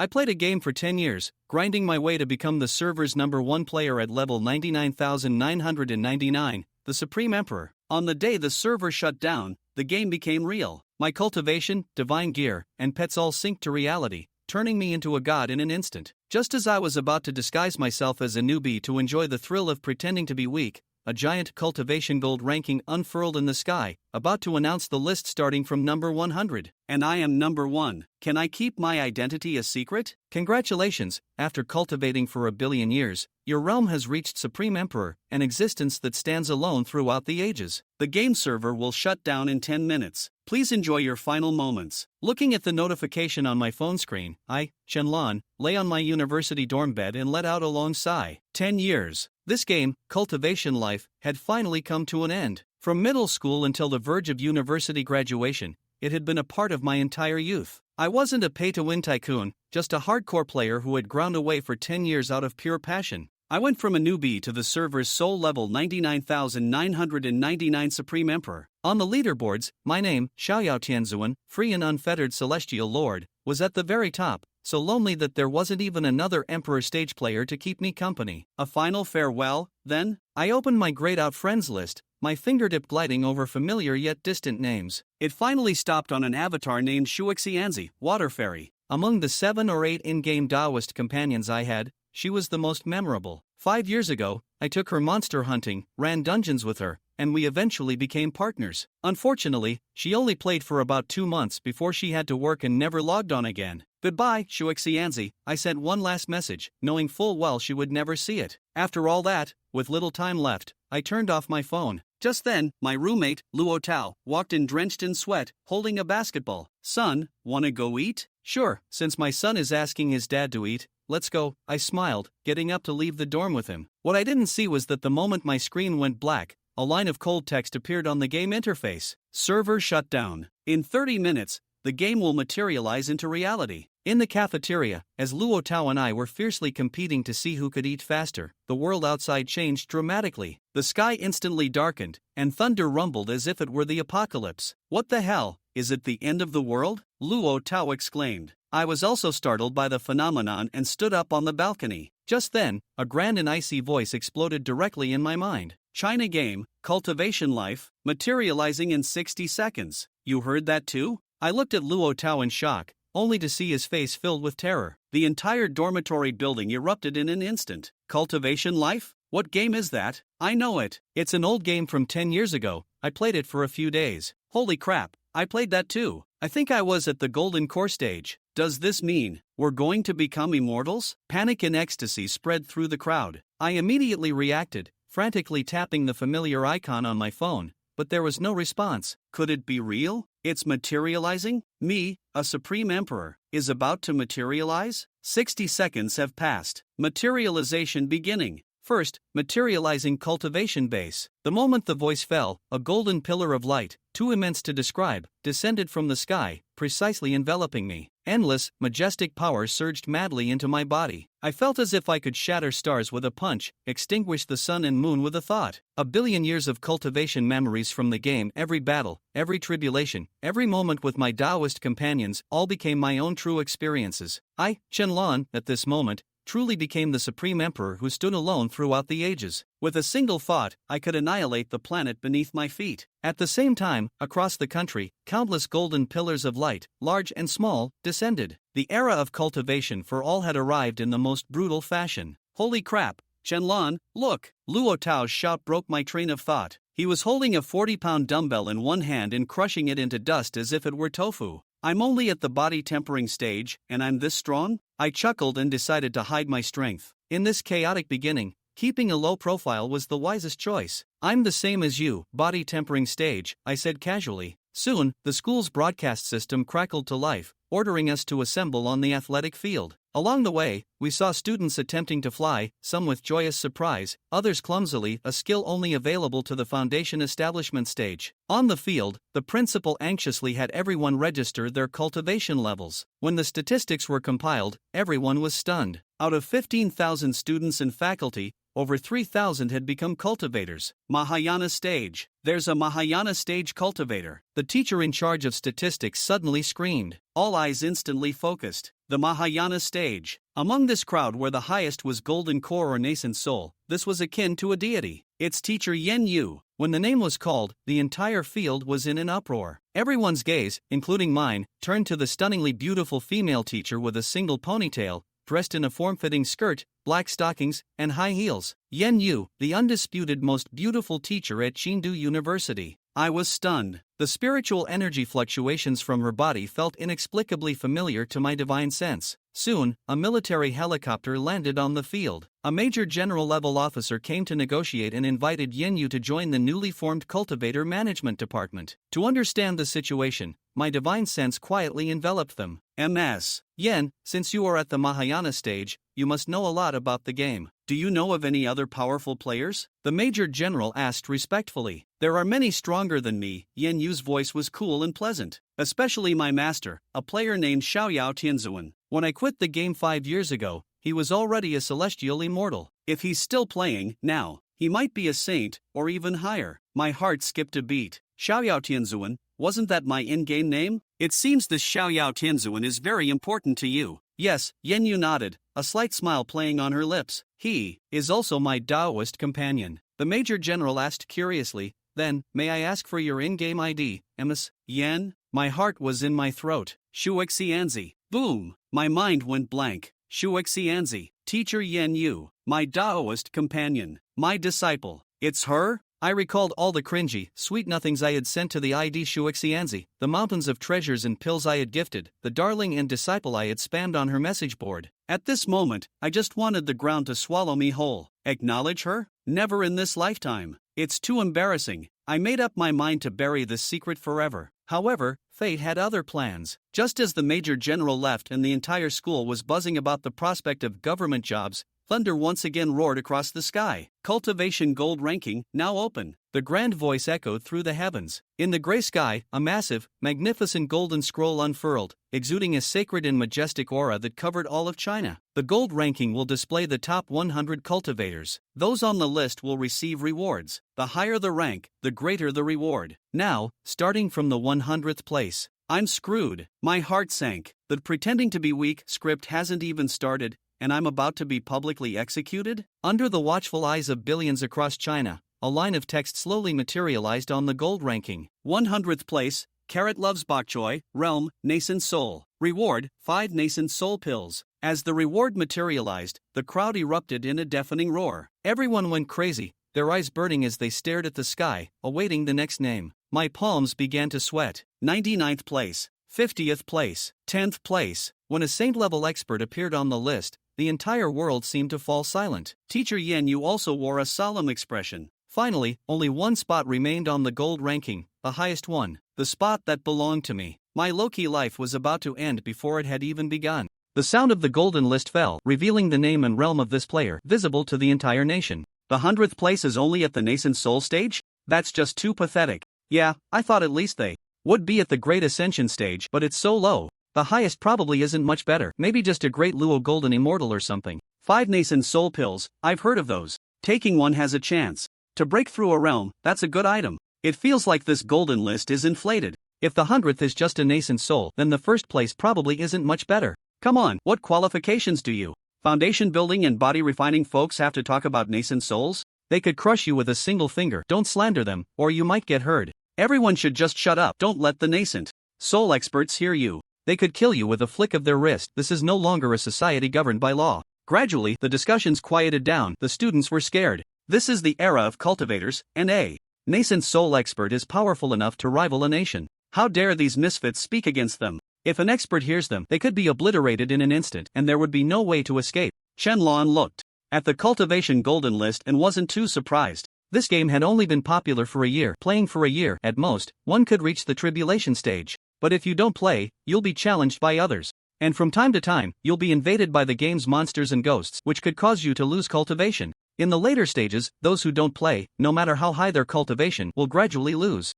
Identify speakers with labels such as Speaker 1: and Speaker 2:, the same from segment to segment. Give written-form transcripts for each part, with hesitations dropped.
Speaker 1: I played a game for 10 years, grinding my way to become the server's #1 player at level 99,999, the Supreme Emperor. On the day the server shut down, the game became real. My cultivation, divine gear, and pets all synced to reality, turning me into a god in an instant. Just as I was about to disguise myself as a newbie to enjoy the thrill of pretending to be weak, a giant cultivation gold ranking unfurled in the sky, about to announce the list starting from number 100. And I am number 1. Can I keep my identity a secret? Congratulations, after cultivating for a billion years, your realm has reached Supreme Emperor, an existence that stands alone throughout the ages. The game server will shut down in 10 minutes. Please enjoy your final moments. Looking at the notification on my phone screen, I, Shenlong, lay on my university dorm bed and let out a long sigh. 10 years. This game, Cultivation Life, had finally come to an end. From middle school until the verge of university graduation, it had been a part of my entire youth. I wasn't a pay-to-win tycoon, just a hardcore player who had ground away for 10 years out of pure passion. I went from a newbie to the server's sole level 99,999 Supreme Emperor. On the leaderboards, my name, Xiaoyao Tianzuan, free and unfettered celestial lord, was at the very top, so lonely that there wasn't even another Emperor stage player to keep me company. A final farewell, then? I opened my grayed-out friends list, my fingertip gliding over familiar yet distant names. It finally stopped on an avatar named Shuixianzi, Water Fairy. Among the 7 or 8 in-game Taoist companions I had, she was the most memorable. 5 years ago, I took her monster hunting, ran dungeons with her, and we eventually became partners. Unfortunately, she only played for about 2 months before she had to work and never logged on again. Goodbye, Shuixianzi, I sent one last message, knowing full well she would never see it. After all that, with little time left, I turned off my phone. Just then, my roommate, Luo Tao, walked in drenched in sweat, holding a basketball. Son, wanna go eat? Sure, since my son is asking his dad to eat, let's go, I smiled, getting up to leave the dorm with him. What I didn't see was that the moment my screen went black, a line of cold text appeared on the game interface. Server shut down. In 30 minutes, the game will materialize into reality. In the cafeteria, as Luo Tao and I were fiercely competing to see who could eat faster, the world outside changed dramatically. The sky instantly darkened, and thunder rumbled as if it were the apocalypse. What the hell, is it the end of the world? Luo Tao exclaimed. I was also startled by the phenomenon and stood up on the balcony. Just then, a grand and icy voice exploded directly in my mind. China game, Cultivation Life, materializing in 60 seconds. You heard that too? I looked at Luo Tao in shock, only to see his face filled with terror. The entire dormitory building erupted in an instant. Cultivation Life? What game is that? I know it. It's an old game from 10 years ago. I played it for a few days. Holy crap, I played that too. I think I was at the Golden Core stage. Does this mean we're going to become immortals? Panic and ecstasy spread through the crowd. I immediately reacted, frantically tapping the familiar icon on my phone, but there was no response. Could it be real? It's materializing? Me, a Supreme Emperor, is about to materialize? 60 seconds have passed. Materialization beginning. First, materializing cultivation base. The moment the voice fell, a golden pillar of light, too immense to describe, descended from the sky, precisely enveloping me. Endless, majestic power surged madly into my body. I felt as if I could shatter stars with a punch, extinguish the sun and moon with a thought. A billion years of cultivation memories from the game, every battle, every tribulation, every moment with my Taoist companions, all became my own true experiences. I, Shenlong, at this moment, truly became the Supreme Emperor who stood alone throughout the ages. With a single thought, I could annihilate the planet beneath my feet. At the same time, across the country, countless golden pillars of light, large and small, descended. The era of cultivation for all had arrived in the most brutal fashion. Holy crap, Shenlong, look! Luo Tao's shout broke my train of thought. He was holding a 40-pound dumbbell in one hand and crushing it into dust as if it were tofu. I'm only at the body tempering stage, and I'm this strong? I chuckled and decided to hide my strength. In this chaotic beginning, keeping a low profile was the wisest choice. I'm the same as you, body tempering stage, I said casually. Soon, the school's broadcast system crackled to life, ordering us to assemble on the athletic field. Along the way, we saw students attempting to fly, some with joyous surprise, others clumsily, a skill only available to the foundation establishment stage. On the field, the principal anxiously had everyone register their cultivation levels. When the statistics were compiled, everyone was stunned. Out of 15,000 students and faculty, over 3,000 had become cultivators. Mahayana stage. There's a Mahayana stage cultivator. The teacher in charge of statistics suddenly screamed. All eyes instantly focused. The Mahayana stage. Among this crowd where the highest was golden core or nascent soul, this was akin to a deity. It's teacher Yen Yu. When the name was called, the entire field was in an uproar. Everyone's gaze, including mine, turned to the stunningly beautiful female teacher with a single ponytail, dressed in a form-fitting skirt, black stockings, and high heels. Yen Yu, the undisputed most beautiful teacher at Chengdu University. I was stunned. The spiritual energy fluctuations from her body felt inexplicably familiar to my divine sense. Soon, a military helicopter landed on the field. A major general-level officer came to negotiate and invited Yen Yu to join the newly formed Cultivator Management Department. To understand the situation, my divine sense quietly enveloped them. MS. Yen, since you are at the Mahayana stage, you must know a lot about the game. Do you know of any other powerful players? The Major General asked respectfully. There are many stronger than me. Yen Yu's voice was cool and pleasant. Especially my master, a player named Xiaoyao Tianzuan. When I quit the game 5 years ago, he was already a celestial immortal. If he's still playing now, he might be a saint, or even higher. My heart skipped a beat. Xiaoyao Tianzuan, wasn't that my in-game name? It seems this Xiaoyao Tianzuan is very important to you. Yes, Yen Yu nodded, a slight smile playing on her lips. He is also my Taoist companion. The Major General asked curiously, then, may I ask for your in-game ID, MS? Yen? My heart was in my throat. Shuexianzi. Boom! My mind went blank. Shuexianzi. Teacher Yen Yu. My Taoist companion. My disciple. It's her? I recalled all the cringy, sweet nothings I had sent to the ID Shuexianzi, the mountains of treasures and pills I had gifted, the darling and disciple I had spammed on her message board. At this moment, I just wanted the ground to swallow me whole. Acknowledge her? Never in this lifetime. It's too embarrassing. I made up my mind to bury this secret forever. However, fate had other plans. Just as the Major General left and the entire school was buzzing about the prospect of government jobs, thunder once again roared across the sky. Cultivation Gold Ranking, now open. The grand voice echoed through the heavens. In the gray sky, a massive, magnificent golden scroll unfurled, exuding a sacred and majestic aura that covered all of China. The gold ranking will display the top 100 cultivators. Those on the list will receive rewards. The higher the rank, the greater the reward. Now, starting from the 100th place. I'm screwed. My heart sank. The pretending to be weak script hasn't even started, and I'm about to be publicly executed? Under the watchful eyes of billions across China, a line of text slowly materialized on the gold ranking. 100th place, Carrot loves bok choy, realm, nascent soul. Reward, 5 nascent soul pills. As the reward materialized, the crowd erupted in a deafening roar. Everyone went crazy, their eyes burning as they stared at the sky, awaiting the next name. My palms began to sweat. 99th place, 50th place, 10th place. When a saint-level expert appeared on the list, the entire world seemed to fall silent. Teacher Yen Yu also wore a solemn expression. Finally, only one spot remained on the gold ranking, the highest one, the spot that belonged to me. My low-key life was about to end before it had even begun. The sound of the golden list fell, revealing the name and realm of this player, visible to the entire nation. The 100th place is only at the nascent soul stage? That's just too pathetic. Yeah, I thought at least they would be at the great ascension stage, but it's so low. The highest probably isn't much better, maybe just a great Luo golden immortal or something. 5 nascent soul pills, I've heard of those. Taking one has a chance. To break through a realm, that's a good item. It feels like this golden list is inflated. If the 100th is just a nascent soul, then the first place probably isn't much better. Come on, what qualifications do you? Foundation building and body refining folks have to talk about nascent souls? They could crush you with a single finger. Don't slander them, or you might get hurt. Everyone should just shut up. Don't let the nascent soul experts hear you. They could kill you with a flick of their wrist. This is no longer a society governed by law. Gradually, the discussions quieted down. The students were scared. This is the era of cultivators, and a nascent soul expert is powerful enough to rival a nation. How dare these misfits speak against them? If an expert hears them, they could be obliterated in an instant, and there would be no way to escape. Shenlong looked at the cultivation golden list and wasn't too surprised. This game had only been popular for a year. Playing for a year, at most, one could reach the tribulation stage. But if you don't play, you'll be challenged by others. And from time to time, you'll be invaded by the game's monsters and ghosts, which could cause you to lose cultivation. In the later stages, those who don't play, no matter how high their cultivation, will gradually lose.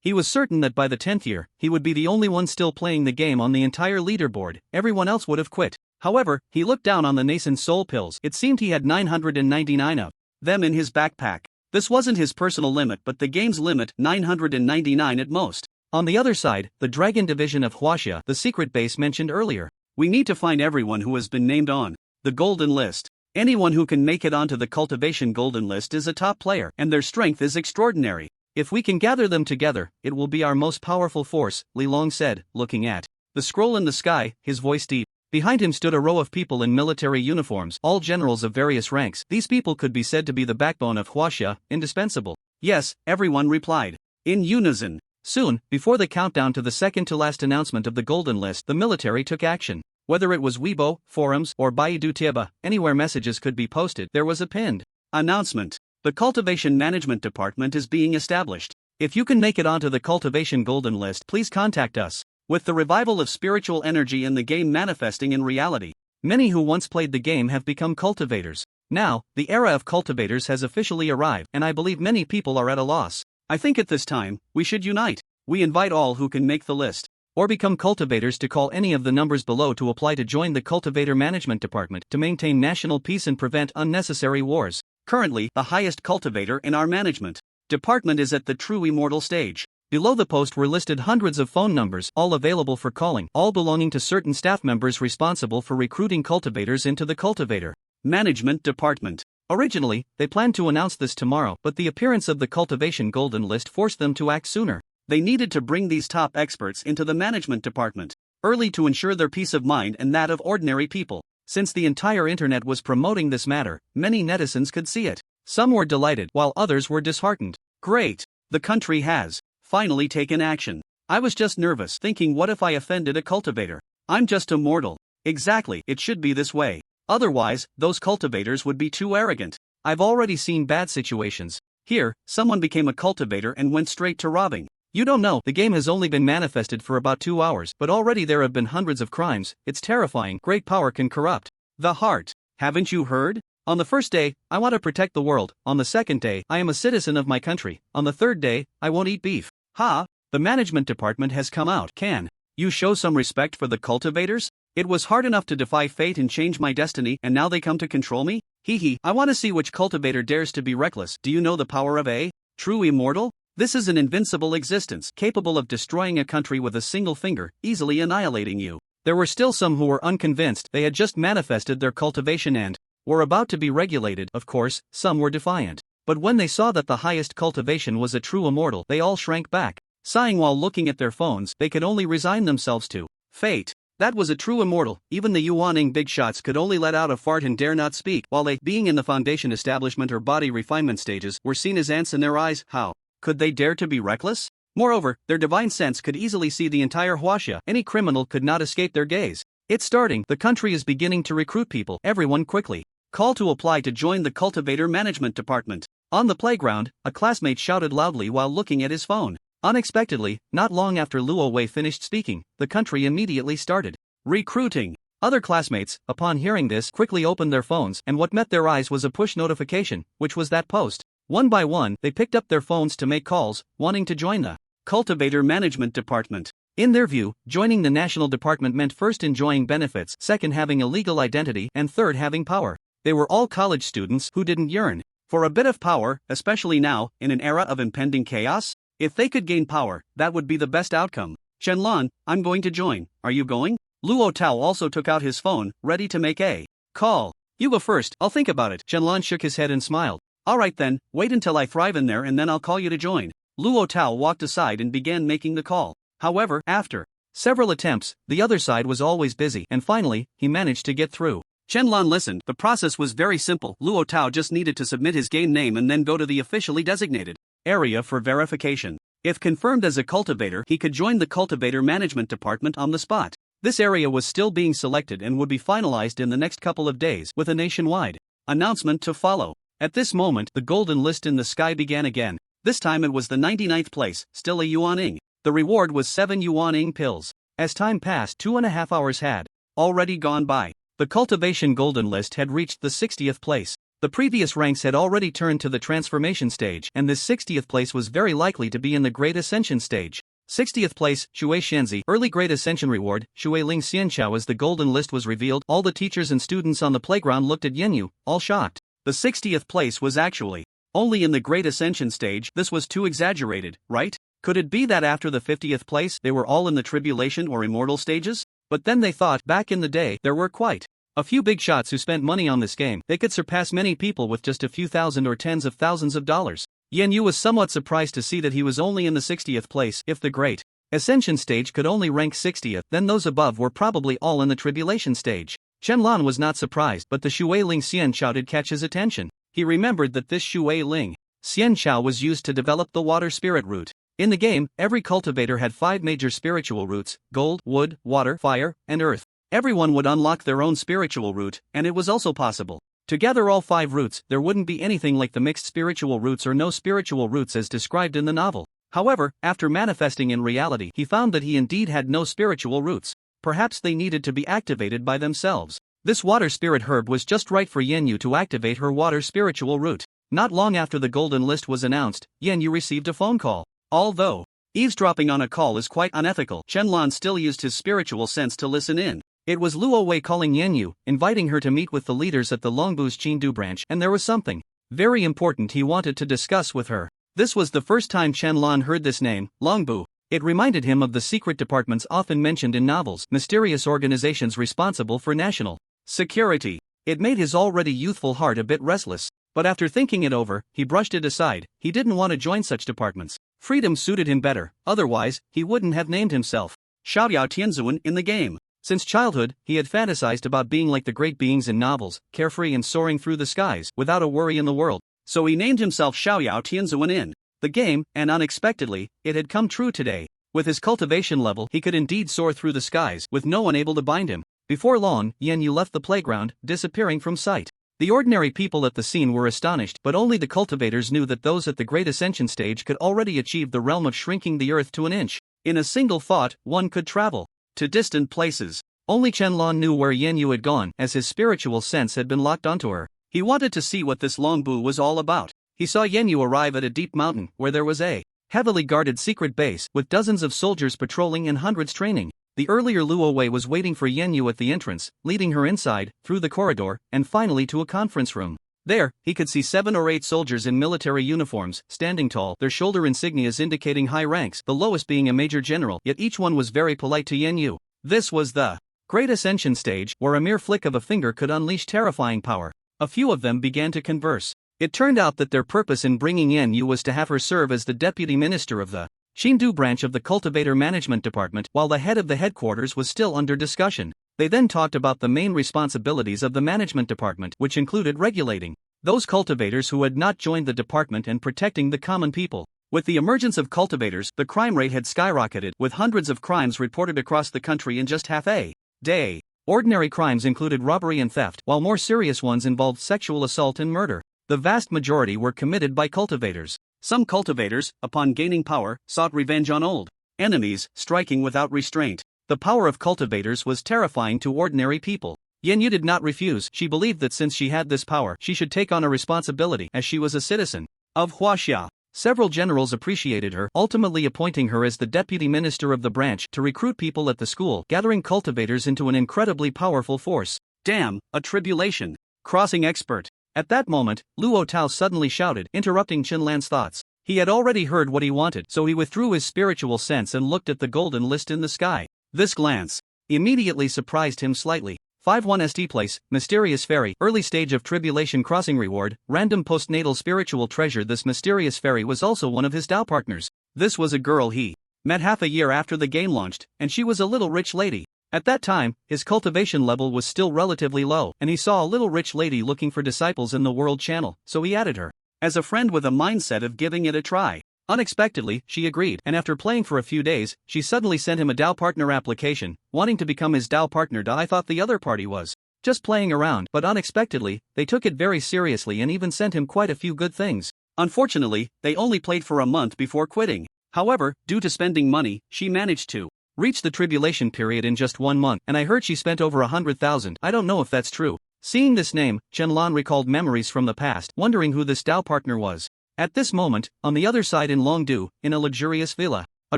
Speaker 1: He was certain that by the 10th year, he would be the only one still playing the game on the entire leaderboard. Everyone else would have quit. However, he looked down on the nascent soul pills. It seemed he had 999 of them in his backpack. This wasn't his personal limit but the game's limit, 999 at most. On the other side, the Dragon Division of Huaxia, the secret base mentioned earlier. We need to find everyone who has been named on the Golden List. Anyone who can make it onto the Cultivation Golden List is a top player, and their strength is extraordinary. If we can gather them together, it will be our most powerful force, Li Long said, looking at the scroll in the sky, his voice deep. Behind him stood a row of people in military uniforms, all generals of various ranks. These people could be said to be the backbone of Huaxia, indispensable. Yes, everyone replied in unison. Soon, before the countdown to the second-to-last announcement of the Golden List, the military took action. Whether it was Weibo, forums, or Baidu Tieba, anywhere messages could be posted, there was a pinned announcement. The Cultivation Management Department is being established. If you can make it onto the Cultivation Golden List, please contact us. With the revival of spiritual energy in the game manifesting in reality, many who once played the game have become cultivators. Now, the era of cultivators has officially arrived, and I believe many people are at a loss. I think at this time, we should unite. We invite all who can make the list or become cultivators to call any of the numbers below to apply to join the Cultivator Management Department to maintain national peace and prevent unnecessary wars. Currently, the highest cultivator in our management department is at the true immortal stage. Below the post were listed hundreds of phone numbers, all available for calling, all belonging to certain staff members responsible for recruiting cultivators into the Cultivator Management Department. Originally, they planned to announce this tomorrow, but the appearance of the Cultivation Golden List forced them to act sooner. They needed to bring these top experts into the management department early to ensure their peace of mind and that of ordinary people. Since the entire internet was promoting this matter, many netizens could see it. Some were delighted, while others were disheartened. Great! The country has finally taken action. I was just nervous, thinking what if I offended a cultivator? I'm just a mortal. Exactly, it should be this way. Otherwise, those cultivators would be too arrogant. I've already seen bad situations. Here, someone became a cultivator and went straight to robbing. You don't know, the game has only been manifested for about 2 hours, but already there have been hundreds of crimes. It's terrifying. Great power can corrupt the heart. Haven't you heard? On the first day, I want to protect the world. On the second day, I am a citizen of my country. On the third day, I won't eat beef. Ha! The management department has come out. Can you show some respect for the cultivators? It was hard enough to defy fate and change my destiny, and now they come to control me? Hee hee, I want to see which cultivator dares to be reckless. Do you know the power of a true immortal? This is an invincible existence, capable of destroying a country with a single finger, easily annihilating you. There were still some who were unconvinced. They had just manifested their cultivation and were about to be regulated. Of course, some were defiant. But when they saw that the highest cultivation was a true immortal, they all shrank back. Sighing while looking at their phones, they could only resign themselves to fate. That was a true immortal. Even the Yuaning big shots could only let out a fart and dare not speak, while they, being in the foundation establishment or body refinement stages, were seen as ants in their eyes. How could they dare to be reckless? Moreover, their divine sense could easily see the entire Huaxia. Any criminal could not escape their gaze. It's starting. The country is beginning to recruit people. Everyone quickly call to apply to join the Cultivator Management Department. On the playground, a classmate shouted loudly while looking at his phone. Unexpectedly, not long after Luo Wei finished speaking, the country immediately started recruiting. Other classmates, upon hearing this, quickly opened their phones, and what met their eyes was a push notification, which was that post. One by one, they picked up their phones to make calls, wanting to join the Cultivator Management Department. In their view, joining the national department meant first enjoying benefits, second having a legal identity, and third having power. They were all college students who didn't yearn for a bit of power, especially now, in an era of impending chaos. If they could gain power, that would be the best outcome. Shenlan, I'm going to join. Are you going? Luo Tao also took out his phone, ready to make a call. You go first, I'll think about it. Shenlan shook his head and smiled. Alright then, wait until I thrive in there and then I'll call you to join. Luo Tao walked aside and began making the call. However, after several attempts, the other side was always busy, and finally, he managed to get through. Shenlan listened. The process was very simple. Luo Tao just needed to submit his game name and then go to the officially designated area for verification. If confirmed as a cultivator, he could join the Cultivator Management Department on the spot. This area was still being selected and would be finalized in the next couple of days, with a nationwide announcement to follow. At this moment, the golden list in the sky began again. This time it was the 99th place, still a yuaning. The reward was 7 yuaning pills. As time passed, 2.5 hours had already gone by. The cultivation golden list had reached the 60th place. The previous ranks had already turned to the transformation stage, and this 60th place was very likely to be in the Great Ascension stage. 60th place, Shui Xianzi, Early Grade Ascension Reward, Shui Ling Xianchao. As the golden list was revealed, all the teachers and students on the playground looked at Yanyu, all shocked. The 60th place was actually only in the Great Ascension stage. This was too exaggerated, right? Could it be that after the 50th place they were all in the Tribulation or Immortal stages? But then they thought, back in the day, there were quite a few big shots who spent money on this game. They could surpass many people with just a few thousand or tens of thousands of dollars. Yanyu was somewhat surprised to see that he was only in the 60th place. If the Great Ascension stage could only rank 60th, then those above were probably all in the Tribulation stage. Qianlan was not surprised, but the Shui Ling Xianchao did catch his attention. He remembered that this Shui Ling Xianchao was used to develop the water spirit root. In the game, every cultivator had 5 major spiritual roots: gold, wood, water, fire, and earth. Everyone would unlock their own spiritual root, and it was also possible to gather all 5 roots. There wouldn't be anything like the mixed spiritual roots or no spiritual roots as described in the novel. However, after manifesting in reality, he found that he indeed had no spiritual roots. Perhaps they needed to be activated by themselves. This water spirit herb was just right for Yanyu to activate her water spiritual root. Not long after the golden list was announced, Yanyu received a phone call. Although eavesdropping on a call is quite unethical, Qianlan still used his spiritual sense to listen in. It was Luo Wei calling Yanyu, inviting her to meet with the leaders at the Longbu's Qingdu branch, and there was something very important he wanted to discuss with her. This was the first time Qianlan heard this name, Longbu. It reminded him of the secret departments often mentioned in novels, mysterious organizations responsible for national security. It made his already youthful heart a bit restless, but after thinking it over, he brushed it aside. He didn't want to join such departments. Freedom suited him better, otherwise, he wouldn't have named himself Xiaoyao Tianzuan in the game. Since childhood, he had fantasized about being like the great beings in novels, carefree and soaring through the skies, without a worry in the world. So he named himself Xiaoyao Tianzuan in the game, and unexpectedly, it had come true today. With his cultivation level, he could indeed soar through the skies, with no one able to bind him. Before long, Yanyu left the playground, disappearing from sight. The ordinary people at the scene were astonished, but only the cultivators knew that those at the Great Ascension stage could already achieve the realm of shrinking the earth to an inch. In a single thought, one could travel to distant places. Only Qianlan knew where Yanyu had gone, as his spiritual sense had been locked onto her. He wanted to see what this Longbu was all about. He saw Yanyu arrive at a deep mountain, where there was a heavily guarded secret base, with dozens of soldiers patrolling and hundreds training. The earlier Luo Wei was waiting for Yanyu at the entrance, leading her inside, through the corridor, and finally to a conference room. There, he could see 7 or 8 soldiers in military uniforms, standing tall, their shoulder insignias indicating high ranks, the lowest being a major general, yet each one was very polite to Yanyu. This was the Great Ascension stage, where a mere flick of a finger could unleash terrifying power. A few of them began to converse. It turned out that their purpose in bringing Yanyu was to have her serve as the deputy minister of the Qingdu branch of the Cultivator Management Department, while the head of the headquarters was still under discussion. They then talked about the main responsibilities of the management department, which included regulating those cultivators who had not joined the department and protecting the common people. With the emergence of cultivators, the crime rate had skyrocketed, with hundreds of crimes reported across the country in just half a day. Ordinary crimes included robbery and theft, while more serious ones involved sexual assault and murder. The vast majority were committed by cultivators. Some cultivators, upon gaining power, sought revenge on old enemies, striking without restraint. The power of cultivators was terrifying to ordinary people. Yanyu did not refuse. She believed that since she had this power, she should take on a responsibility, as she was a citizen of Huaxia. Several generals appreciated her, ultimately appointing her as the deputy minister of the branch to recruit people at the school, gathering cultivators into an incredibly powerful force. Damn, a tribulation crossing expert. At that moment, Luo Tao suddenly shouted, interrupting Qianlan's thoughts. He had already heard what he wanted, so he withdrew his spiritual sense and looked at the golden list in the sky. This glance immediately surprised him slightly. 51 ST place, Mysterious Fairy, Early Stage of Tribulation Crossing Reward, Random Postnatal Spiritual Treasure. This mysterious fairy was also one of his Tao partners. This was a girl he met half a year after the game launched, and she was a little rich lady. At that time, his cultivation level was still relatively low, and he saw a little rich lady looking for disciples in the World Channel, so he added her as a friend with a mindset of giving it a try. Unexpectedly, she agreed, and after playing for a few days, she suddenly sent him a Dao partner application, wanting to become his Dao partner. I thought the other party was just playing around, but unexpectedly, they took it very seriously and even sent him quite a few good things. Unfortunately, they only played for a month before quitting. However, due to spending money, she managed to reach the tribulation period in just 1 month, and I heard she spent over 100,000. I don't know if that's true. Seeing this name, Qianlan recalled memories from the past, wondering who this Dao partner was. At this moment, on the other side in Longdu, in a luxurious villa, A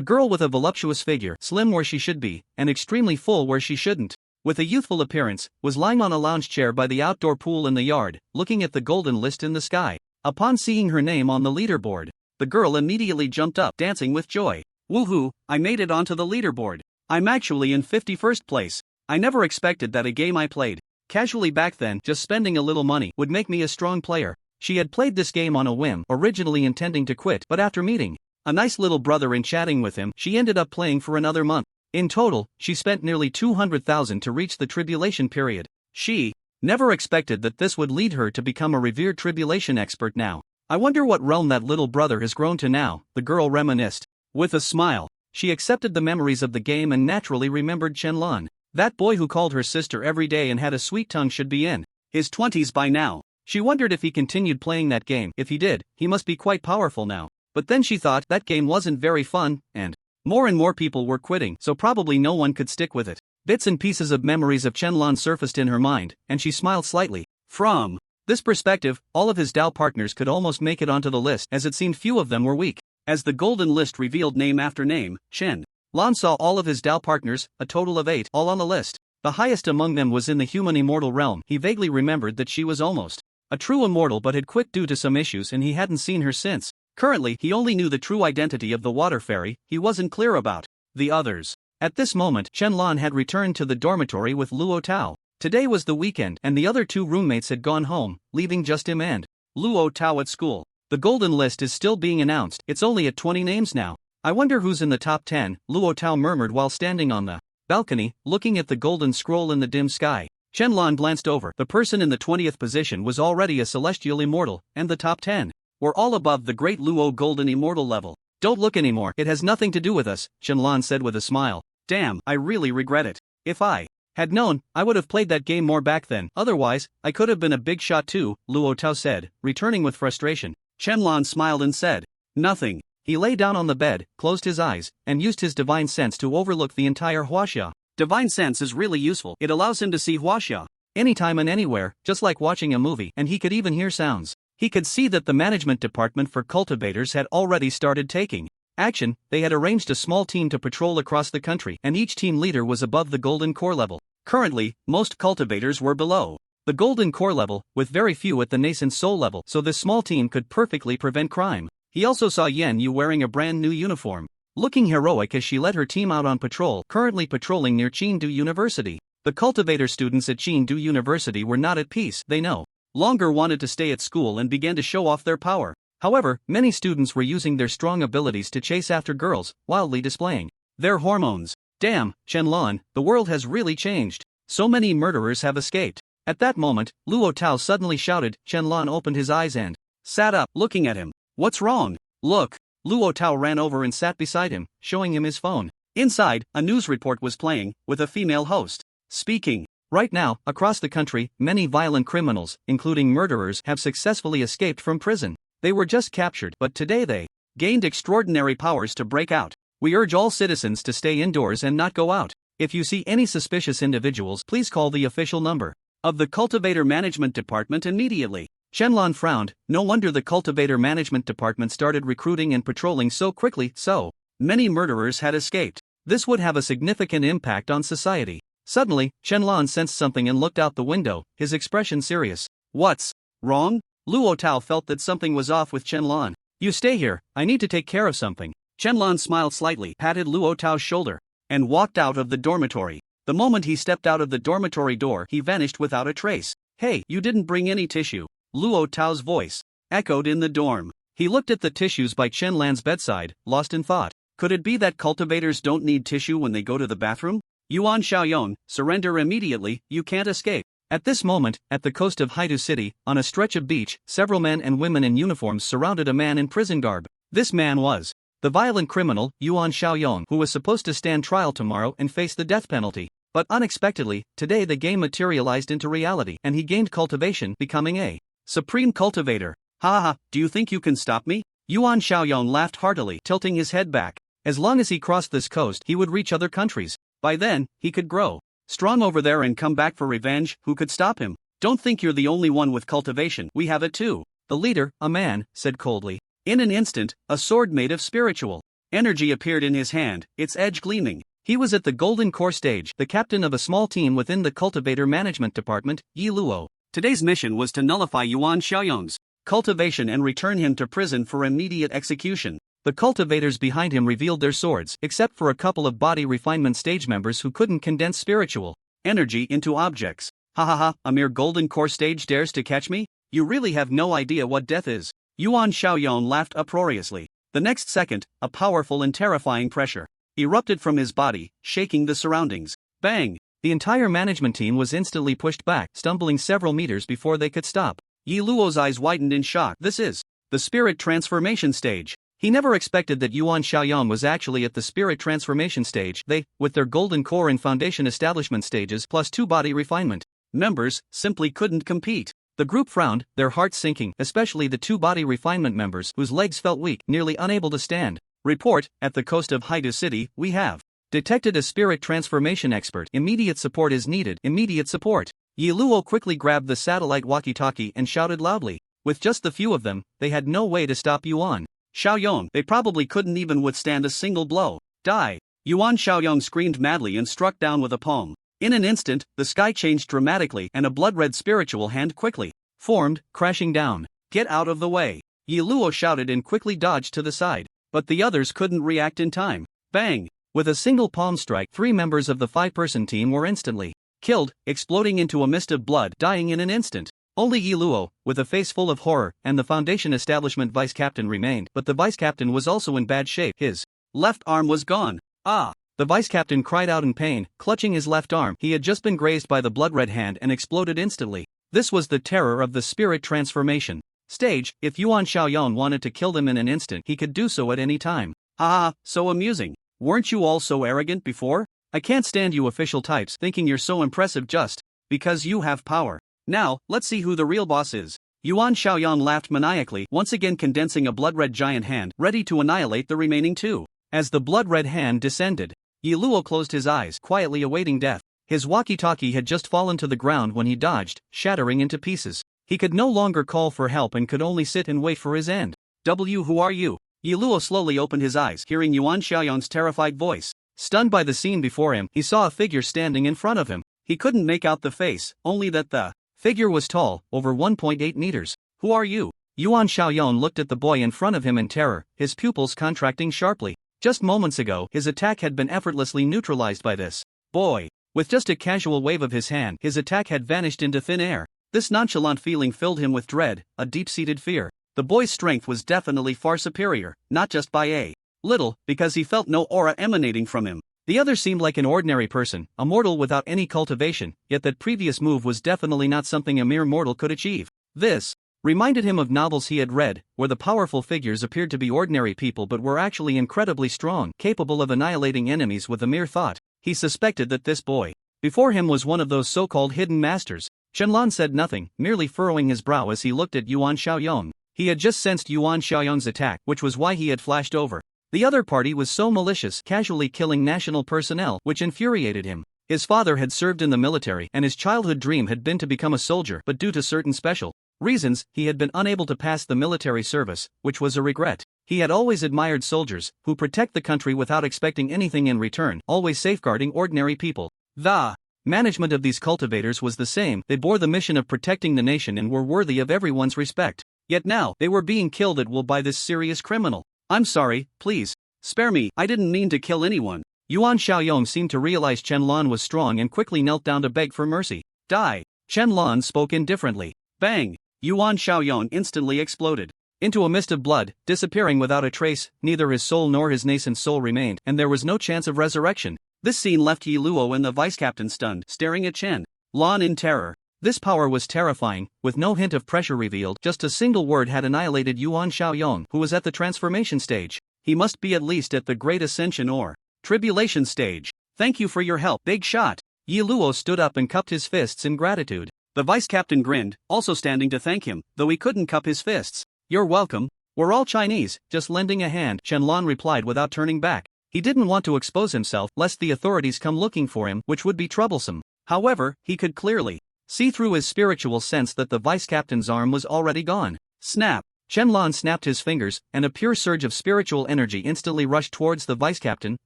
Speaker 1: girl with a voluptuous figure, slim where she should be, and extremely full where she shouldn't. With a youthful appearance, was lying on a lounge chair by the outdoor pool in the yard, looking at the golden list in the sky. Upon seeing her name on the leaderboard, the girl immediately jumped up, dancing with joy. Woohoo, I made it onto the leaderboard. I'm actually in 51st place. I never expected that a game I played casually back then, just spending a little money, would make me a strong player. She had played this game on a whim, originally intending to quit, but after meeting a nice little brother and chatting with him, she ended up playing for another month. In total, she spent nearly 200,000 to reach the tribulation period. She never expected that this would lead her to become a revered tribulation expert now. I wonder what realm that little brother has grown to now, the girl reminisced. With a smile, she accepted the memories of the game and naturally remembered Chenlon. That boy who called her sister every day and had a sweet tongue should be in his 20s by now. She wondered if he continued playing that game. If he did, he must be quite powerful now. But then she thought that game wasn't very fun, and more people were quitting, so probably no one could stick with it. Bits and pieces of memories of Chenlon surfaced in her mind, and she smiled slightly. From this perspective, all of his Dao partners could almost make it onto the list, as it seemed few of them were weak. As the golden list revealed name after name, Chenlon saw all of his Dao partners, a total of 8, all on the list. The highest among them was in the human immortal realm. He vaguely remembered that she was almost a true immortal but had quit due to some issues and he hadn't seen her since. Currently, he only knew the true identity of the water fairy. He wasn't clear about the others. At this moment, Chenlon had returned to the dormitory with Luo Tao. Today was the weekend and the other 2 roommates had gone home, leaving just him and Luo Tao at school. The golden list is still being announced. It's only at 20 names now. I wonder who's in the top 10, Luo Tao murmured while standing on the balcony, looking at the golden scroll in the dim sky. Chenlon glanced over. The person in the 20th position was already a celestial immortal, and the top 10 were all above the great Luo golden immortal level. Don't look anymore, it has nothing to do with us, Chenlon said with a smile. Damn, I really regret it. If I had known, I would have played that game more back then. Otherwise, I could have been a big shot too, Luo Tao said, returning with frustration. Chenlon smiled and said nothing. He lay down on the bed, closed his eyes, and used his divine sense to overlook the entire Huaxia. Divine sense is really useful. It allows him to see Huaxia anytime and anywhere, just like watching a movie, and he could even hear sounds. He could see that the management department for cultivators had already started taking action. They had arranged a small team to patrol across the country, and each team leader was above the golden core level. Currently, most cultivators were below the golden core level, with very few at the nascent soul level, so this small team could perfectly prevent crime. He also saw Yan Yu wearing a brand new uniform, looking heroic as she led her team out on patrol, currently patrolling near Qingdu University. The cultivator students at Qingdu University were not at peace. They no longer wanted to stay at school and began to show off their power. However, many students were using their strong abilities to chase after girls, wildly displaying their hormones. Damn, Chenlon, the world has really changed. So many murderers have escaped. At that moment, Luo Tao suddenly shouted. Chenlon opened his eyes and sat up, looking at him. What's wrong? Look. Luo Tao ran over and sat beside him, showing him his phone. Inside, a news report was playing, with a female host speaking. Right now, across the country, many violent criminals, including murderers, have successfully escaped from prison. They were just captured, but today they gained extraordinary powers to break out. We urge all citizens to stay indoors and not go out. If you see any suspicious individuals, please call the official number of the Cultivator Management Department immediately. Chenlon frowned. No wonder the Cultivator Management Department started recruiting and patrolling so quickly. So many murderers had escaped. This would have a significant impact on society. Suddenly, Chenlon sensed something and looked out the window, his expression serious. What's wrong? Luo Tao felt that something was off with Chenlon. You stay here, I need to take care of something. Chenlon smiled slightly, patted Luo Tao's shoulder, and walked out of the dormitory. The moment he stepped out of the dormitory door, he vanished without a trace. Hey, you didn't bring any tissue. Luo Tao's voice echoed in the dorm. He looked at the tissues by Chenlon's bedside, lost in thought. Could it be that cultivators don't need tissue when they go to the bathroom? Yuan Xiaoyong, surrender immediately, you can't escape. At this moment, at the coast of Haidu City, on a stretch of beach, several men and women in uniforms surrounded a man in prison garb. This man was the violent criminal, Yuan Xiaoyong, who was supposed to stand trial tomorrow and face the death penalty. But unexpectedly, today the game materialized into reality, and he gained cultivation, becoming a supreme cultivator. Ha ha, do you think you can stop me? Yuan Xiaoyong laughed heartily, tilting his head back. As long as he crossed this coast, he would reach other countries. By then, he could grow strong over there and come back for revenge. Who could stop him? Don't think you're the only one with cultivation, we have it too. The leader, a man, said coldly. In an instant, a sword made of spiritual Energy appeared in his hand, its edge gleaming. He was at the Golden Core stage, the captain of a small team within the Cultivator Management Department, Yi Luo. Today's mission was to nullify Yuan Xiaoyong's cultivation and return him to prison for immediate execution. The cultivators behind him revealed their swords, except for a couple of body refinement stage members who couldn't condense spiritual energy into objects. Ha ha ha, a mere Golden Core stage dares to catch me? You really have no idea what death is. Yuan Xiaoyong laughed uproariously. The next second, a powerful and terrifying pressure erupted from his body, shaking the surroundings. Bang! The entire management team was instantly pushed back, stumbling several meters before they could stop. Yi Luo's eyes widened in shock. This is the spirit transformation stage. He never expected that Yuan Xiaoyong was actually at the spirit transformation stage. They, with their Golden Core and Foundation establishment stages plus 2 body refinement members, simply couldn't compete. The group frowned, their hearts sinking, especially the 2 body refinement members whose legs felt weak, nearly unable to stand. Report, at the coast of Haidu City, we have detected a spirit transformation expert. Immediate support is needed. Immediate support. Yi Luo quickly grabbed the satellite walkie-talkie and shouted loudly. With just the few of them, they had no way to stop Yuan Xiaoyong. They probably couldn't even withstand a single blow. Die! Yuan Xiaoyong screamed madly and struck down with a palm. In an instant, the sky changed dramatically and a blood-red spiritual hand quickly formed, crashing down. Get out of the way! Yi Luo shouted and quickly dodged to the side. But the others couldn't react in time. Bang! With a single palm strike, 3 members of the 5-person team were instantly killed, exploding into a mist of blood, dying in an instant. Only Yi Luo, with a face full of horror, and the Foundation Establishment vice captain remained, but the vice captain was also in bad shape. His left arm was gone. Ah! The vice captain cried out in pain, clutching his left arm. He had just been grazed by the blood-red hand and exploded instantly. This was the terror of the spirit transformation stage. If Yuan Xiaoyong wanted to kill them in an instant, he could do so at any time. Haha, so amusing. Weren't you all so arrogant before? I can't stand you official types thinking you're so impressive just because you have power. Now, let's see who the real boss is. Yuan Xiaoyong laughed maniacally, once again condensing a blood-red giant hand, ready to annihilate the remaining 2. As the blood-red hand descended, Yi Luo closed his eyes, quietly awaiting death. His walkie-talkie had just fallen to the ground when he dodged, shattering into pieces. He could no longer call for help and could only sit and wait for his end. Who are you? Yi Luo slowly opened his eyes, hearing Yuan Xiaoyong's terrified voice. Stunned by the scene before him, he saw a figure standing in front of him. He couldn't make out the face, only that the figure was tall, over 1.8 meters. Who are you? Yuan Xiaoyong looked at the boy in front of him in terror, his pupils contracting sharply. Just moments ago, his attack had been effortlessly neutralized by this boy. With just a casual wave of his hand, his attack had vanished into thin air. This nonchalant feeling filled him with dread, a deep-seated fear. The boy's strength was definitely far superior, not just by a little, because he felt no aura emanating from him. The other seemed like an ordinary person, a mortal without any cultivation, yet that previous move was definitely not something a mere mortal could achieve. This reminded him of novels he had read, where the powerful figures appeared to be ordinary people but were actually incredibly strong, capable of annihilating enemies with a mere thought. He suspected that this boy before him was one of those so-called hidden masters. Shenlong said nothing, merely furrowing his brow as he looked at Yuan Xiaoyong. He had just sensed Yuan Xiaoyong's attack, which was why he had flashed over. The other party was so malicious, casually killing national personnel, which infuriated him. His father had served in the military, and his childhood dream had been to become a soldier, but due to certain special reasons, he had been unable to pass the military service, which was a regret. He had always admired soldiers, who protect the country without expecting anything in return, always safeguarding ordinary people. The management of these cultivators was the same. They bore the mission of protecting the nation and were worthy of everyone's respect. Yet now, they were being killed at will by this serious criminal. I'm sorry, please spare me, I didn't mean to kill anyone. Yuan Xiaoyong seemed to realize Shenlong was strong and quickly knelt down to beg for mercy. Die! Shenlong spoke indifferently. Bang! Yuan Xiaoyong instantly exploded into a mist of blood, disappearing without a trace. Neither his soul nor his nascent soul remained, and there was no chance of resurrection. This scene left Yi Luo and the vice-captain stunned, staring at Chen Lon in terror. This power was terrifying, with no hint of pressure revealed. Just a single word had annihilated Yuan Xiaoyong, who was at the transformation stage. He must be at least at the Great Ascension or Tribulation stage. Thank you for your help, big shot. Yi Luo stood up and cupped his fists in gratitude. The vice-captain grinned, also standing to thank him, though he couldn't cup his fists. You're welcome. We're all Chinese, just lending a hand, Shenlong replied without turning back. He didn't want to expose himself, lest the authorities come looking for him, which would be troublesome. However, he could clearly see through his spiritual sense that the vice-captain's arm was already gone. Snap! Chen-Lan snapped his fingers, and a pure surge of spiritual energy instantly rushed towards the vice-captain,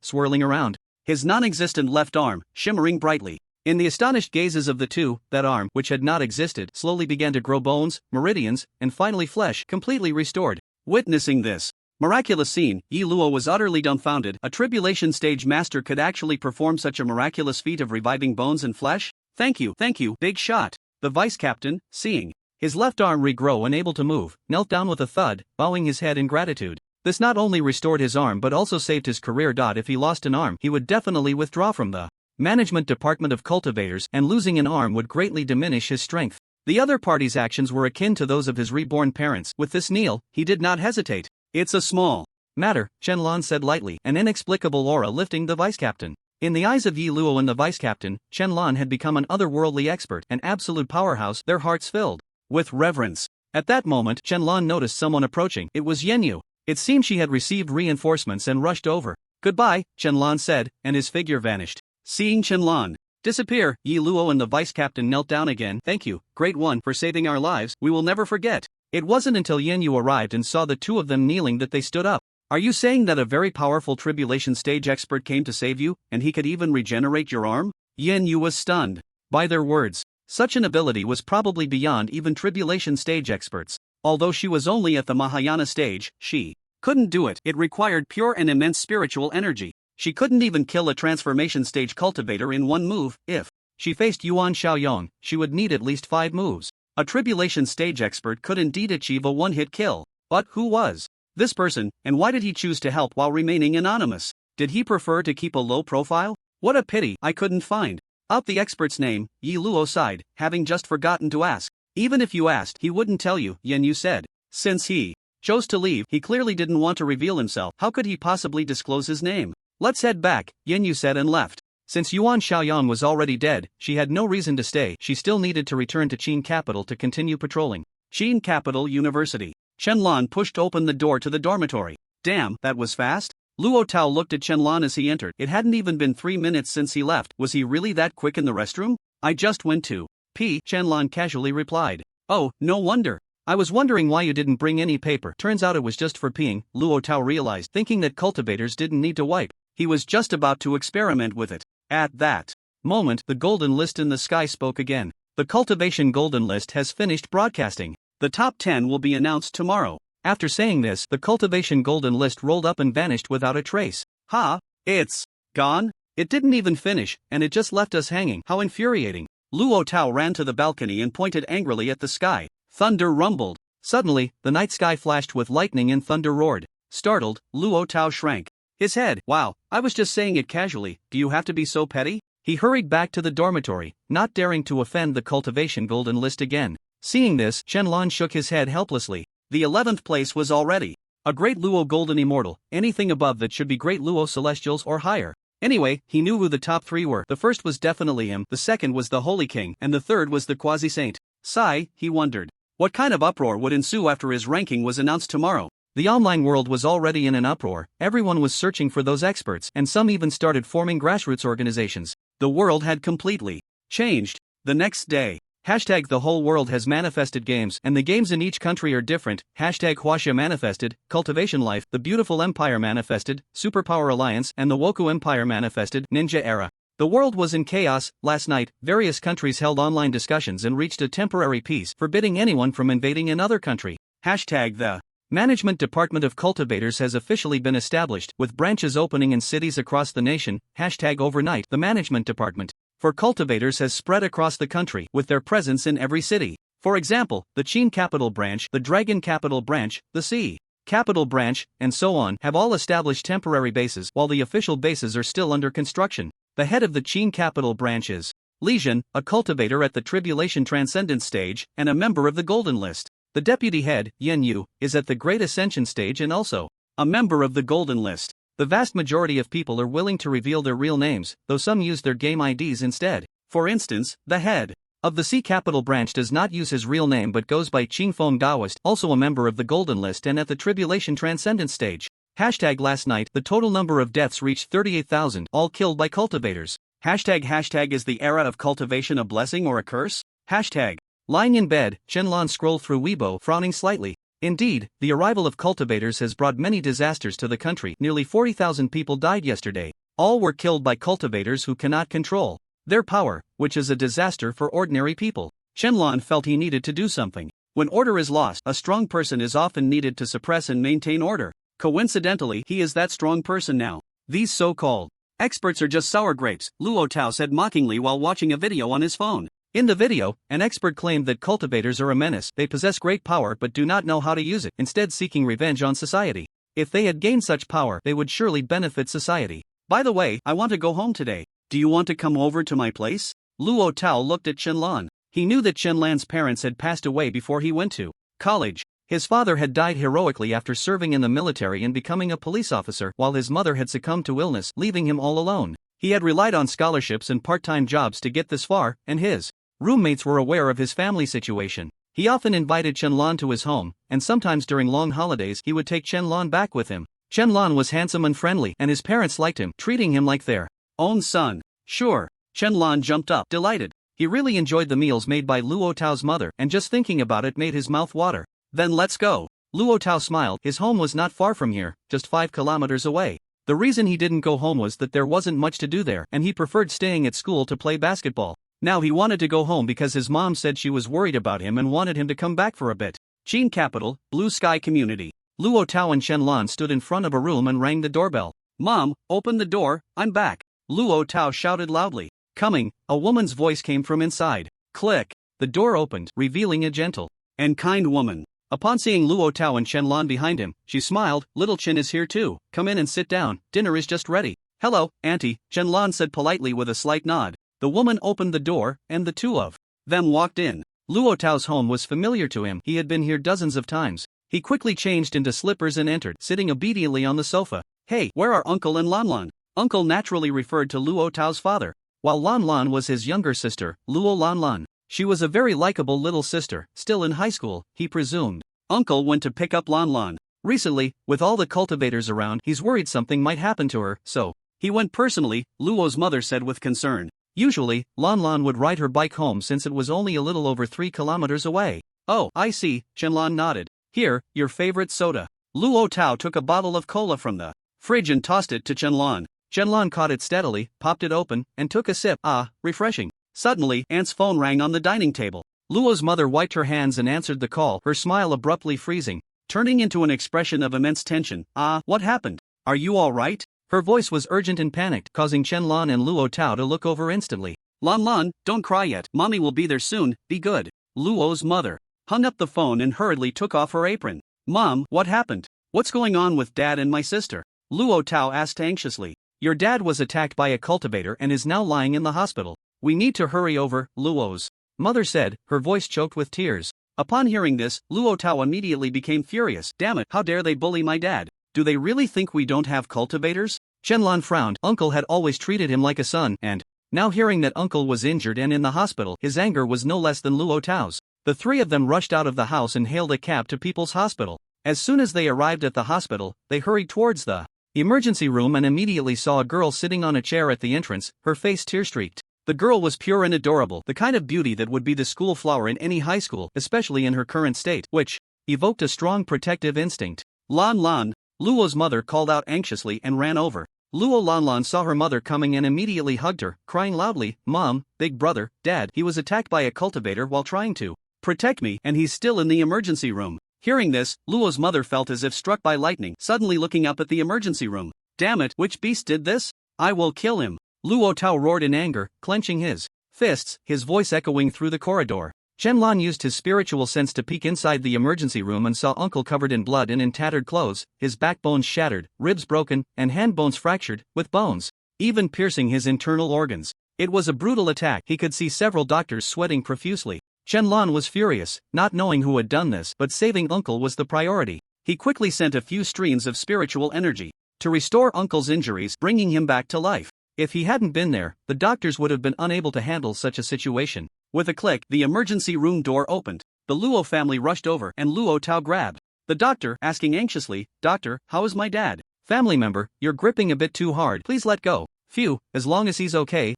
Speaker 1: swirling around his non-existent left arm, shimmering brightly. In the astonished gazes of the two, that arm, which had not existed, slowly began to grow bones, meridians, and finally flesh, completely restored. Witnessing this miraculous scene, Yi Luo was utterly dumbfounded. A tribulation stage master could actually perform such a miraculous feat of reviving bones and flesh? Thank you, big shot. The vice-captain, seeing his left arm regrow and able to move, knelt down with a thud, bowing his head in gratitude. This not only restored his arm but also saved his career. If he lost an arm, he would definitely withdraw from the management department of cultivators, and losing an arm would greatly diminish his strength. The other party's actions were akin to those of his reborn parents. With this kneel, he did not hesitate. It's a small matter, Chen-Lan said lightly, an inexplicable aura lifting the vice-captain. In the eyes of Yi Luo and the vice-captain, Chen-Lan had become an otherworldly expert, an absolute powerhouse, their hearts filled with reverence. At that moment, Chen-Lan noticed someone approaching. It was Yenyu. It seemed she had received reinforcements and rushed over. Goodbye, Chen-Lan said, and his figure vanished. Seeing Chen-Lan disappear, Yi Luo and the vice-captain knelt down again. Thank you, Great One, for saving our lives. We will never forget. It wasn't until Yenyu arrived and saw the two of them kneeling that they stood up. Are you saying that a very powerful tribulation stage expert came to save you, and he could even regenerate your arm? Yenyu was stunned by their words. Such an ability was probably beyond even tribulation stage experts. Although she was only at the Mahayana stage, she couldn't do it. It required pure and immense spiritual energy. She couldn't even kill a transformation stage cultivator in one move. If she faced Yuan Xiaoyong, she would need at least 5 moves. A tribulation stage expert could indeed achieve a one-hit kill. But who was this person, and why did he choose to help while remaining anonymous? Did he prefer to keep a low profile? What a pity I couldn't find out the expert's name. Yi Luo sighed, having just forgotten to ask. Even if you asked, he wouldn't tell you, Yenyu said. Since he chose to leave, he clearly didn't want to reveal himself. How could he possibly disclose his name? Let's head back, Yenyu said and left. Since Yuan Xiaoyong was already dead, she had no reason to stay. She still needed to return to Qin Capital to continue patrolling. Qin Capital University. Chen-Lan pushed open the door to the dormitory. Damn, that was fast? Luo Tao looked at Chen-Lan as he entered. It hadn't even been 3 minutes since he left. Was he really that quick in the restroom? I just went to pee, Chen-Lan casually replied. Oh, no wonder. I was wondering why you didn't bring any paper. Turns out it was just for peeing, Luo Tao realized, thinking that cultivators didn't need to wipe. He was just about to experiment with it. At that moment, the golden list in the sky spoke again. The cultivation golden list has finished broadcasting. The top 10 will be announced tomorrow. After saying this, the cultivation golden list rolled up and vanished without a trace. Ha! It's gone? It didn't even finish, and it just left us hanging. How infuriating. Luo Tao ran to the balcony and pointed angrily at the sky. Thunder rumbled. Suddenly, the night sky flashed with lightning and thunder roared. Startled, Luo Tao shrank his head. Wow, I was just saying it casually. Do you have to be so petty? He hurried back to the dormitory, not daring to offend the cultivation golden list again. Seeing this, Chen-Lan shook his head helplessly. The 11th place was already a Great Luo Golden Immortal. Anything above that should be Great Luo Celestials or higher. Anyway, he knew who the top 3 were. The first was definitely him, the second was the Holy King, and the third was the Quasi-Saint. Sigh, he wondered. What kind of uproar would ensue after his ranking was announced tomorrow? The online world was already in an uproar. Everyone was searching for those experts, and some even started forming grassroots organizations. The world had completely changed. The next day. Hashtag the whole world has manifested games, and the games in each country are different. Hashtag Huaxia manifested, Cultivation Life, the Beautiful Empire manifested, Superpower Alliance, and the Woku Empire manifested, Ninja Era. The world was in chaos. Last night, various countries held online discussions and reached a temporary peace, forbidding anyone from invading another country. Hashtag the Management Department of Cultivators has officially been established, with branches opening in cities across the nation. Hashtag overnight, the Management Department for cultivators has spread across the country, with their presence in every city. For example, the Qin Capital Branch, the Dragon Capital Branch, the Sea Capital Branch, and so on, have all established temporary bases, while the official bases are still under construction. The head of the Qin Capital Branch is Li Jin, a cultivator at the Tribulation Transcendence stage, and a member of the Golden List. The deputy head, Yenyu, is at the Great Ascension stage and also a member of the Golden List. The vast majority of people are willing to reveal their real names, though some use their game IDs instead. For instance, the head of the Sea Capital Branch does not use his real name but goes by Qingfeng Daoist, also a member of the Golden List and at the Tribulation Transcendence stage. Hashtag last night, the total number of deaths reached 38,000, all killed by cultivators. Hashtag is the era of cultivation a blessing or a curse? Hashtag lying in bed, Chen-Lan scrolled through Weibo, frowning slightly. Indeed, the arrival of cultivators has brought many disasters to the country. Nearly 40,000 people died yesterday. All were killed by cultivators who cannot control their power, which is a disaster for ordinary people. Qianlan felt he needed to do something. When order is lost, a strong person is often needed to suppress and maintain order. Coincidentally, he is that strong person now. These so-called experts are just sour grapes, Luo Tao said mockingly while watching a video on his phone. In the video, an expert claimed that cultivators are a menace. They possess great power but do not know how to use it, instead seeking revenge on society. If they had gained such power, they would surely benefit society. By the way, I want to go home today. Do you want to come over to my place? Luo Tao looked at Qianlan. He knew that Qianlan's parents had passed away before he went to college. His father had died heroically after serving in the military and becoming a police officer, while his mother had succumbed to illness, leaving him all alone. He had relied on scholarships and part-time jobs to get this far, and his roommates were aware of his family situation. He often invited Qianlan to his home, and sometimes during long holidays he would take Qianlan back with him. Qianlan was handsome and friendly, and his parents liked him, treating him like their own son. Sure. Qianlan jumped up, delighted. He really enjoyed the meals made by Luo Tao's mother, and just thinking about it made his mouth water. Then let's go. Luo Tao smiled. His home was not far from here, just 5 kilometers away. The reason he didn't go home was that there wasn't much to do there, and he preferred staying at school to play basketball. Now he wanted to go home because his mom said she was worried about him and wanted him to come back for a bit. Qin Capital, Blue Sky Community. Luo Tao and Qianlan stood in front of a room and rang the doorbell. Mom, open the door, I'm back. Luo Tao shouted loudly. Coming, a woman's voice came from inside. Click. The door opened, revealing a gentle and kind woman. Upon seeing Luo Tao and Qianlan behind him, she smiled. Little Qin is here too. Come in and sit down. Dinner is just ready. Hello, Auntie, Qianlan said politely with a slight nod. The woman opened the door, and the two of them walked in. Luo Tao's home was familiar to him. He had been here dozens of times. He quickly changed into slippers and entered, sitting obediently on the sofa. Hey, where are Uncle and Lanlan? Uncle naturally referred to Luo Tao's father, while Lanlan was his younger sister, Luo Lanlan. She was a very likable little sister, still in high school, he presumed. Uncle went to pick up Lanlan. Recently, with all the cultivators around, he's worried something might happen to her, so he went personally, Luo's mother said with concern. Usually, Lanlan would ride her bike home since it was only a little over 3 kilometers away. Oh, I see, Qianlan nodded. Here, your favorite soda. Luo Tao took a bottle of cola from the fridge and tossed it to Qianlan. Qianlan caught it steadily, popped it open, and took a sip. Ah, refreshing. Suddenly, Aunt's phone rang on the dining table. Luo's mother wiped her hands and answered the call, her smile abruptly freezing, turning into an expression of immense tension. Ah, what happened? Are you all right? Her voice was urgent and panicked, causing Qianlan and Luo Tao to look over instantly. Lanlan, don't cry yet. Mommy will be there soon, be good. Luo's mother hung up the phone and hurriedly took off her apron. Mom, what happened? What's going on with Dad and my sister? Luo Tao asked anxiously. Your dad was attacked by a cultivator and is now lying in the hospital. We need to hurry over, Luo's mother said, her voice choked with tears. Upon hearing this, Luo Tao immediately became furious. Damn it, how dare they bully my dad? Do they really think we don't have cultivators? Qianlan frowned. Uncle had always treated him like a son, and now hearing that Uncle was injured and in the hospital, his anger was no less than Luo Tao's. The three of them rushed out of the house and hailed a cab to People's Hospital. As soon as they arrived at the hospital, they hurried towards the emergency room and immediately saw a girl sitting on a chair at the entrance, her face tear-streaked. The girl was pure and adorable, the kind of beauty that would be the school flower in any high school, especially in her current state, which evoked a strong protective instinct. Lan, Luo's mother called out anxiously and ran over. Luo Lanlan saw her mother coming and immediately hugged her, crying loudly, Mom, big brother, Dad, he was attacked by a cultivator while trying to protect me and he's still in the emergency room. Hearing this, Luo's mother felt as if struck by lightning, suddenly looking up at the emergency room. Damn it, which beast did this? I will kill him. Luo Tao roared in anger, clenching his fists, his voice echoing through the corridor. Qianlan used his spiritual sense to peek inside the emergency room and saw Uncle covered in blood and in tattered clothes, his backbone shattered, ribs broken, and hand bones fractured, with bones even piercing his internal organs. It was a brutal attack. He could see several doctors sweating profusely. Qianlan was furious, not knowing who had done this, but saving Uncle was the priority. He quickly sent a few streams of spiritual energy to restore Uncle's injuries, bringing him back to life. If he hadn't been there, the doctors would have been unable to handle such a situation. With a click, the emergency room door opened. The Luo family rushed over and Luo Tao grabbed the doctor, asking anxiously, Doctor, how is my dad? Family member, you're gripping a bit too hard. Please let go. Phew, as long as he's okay.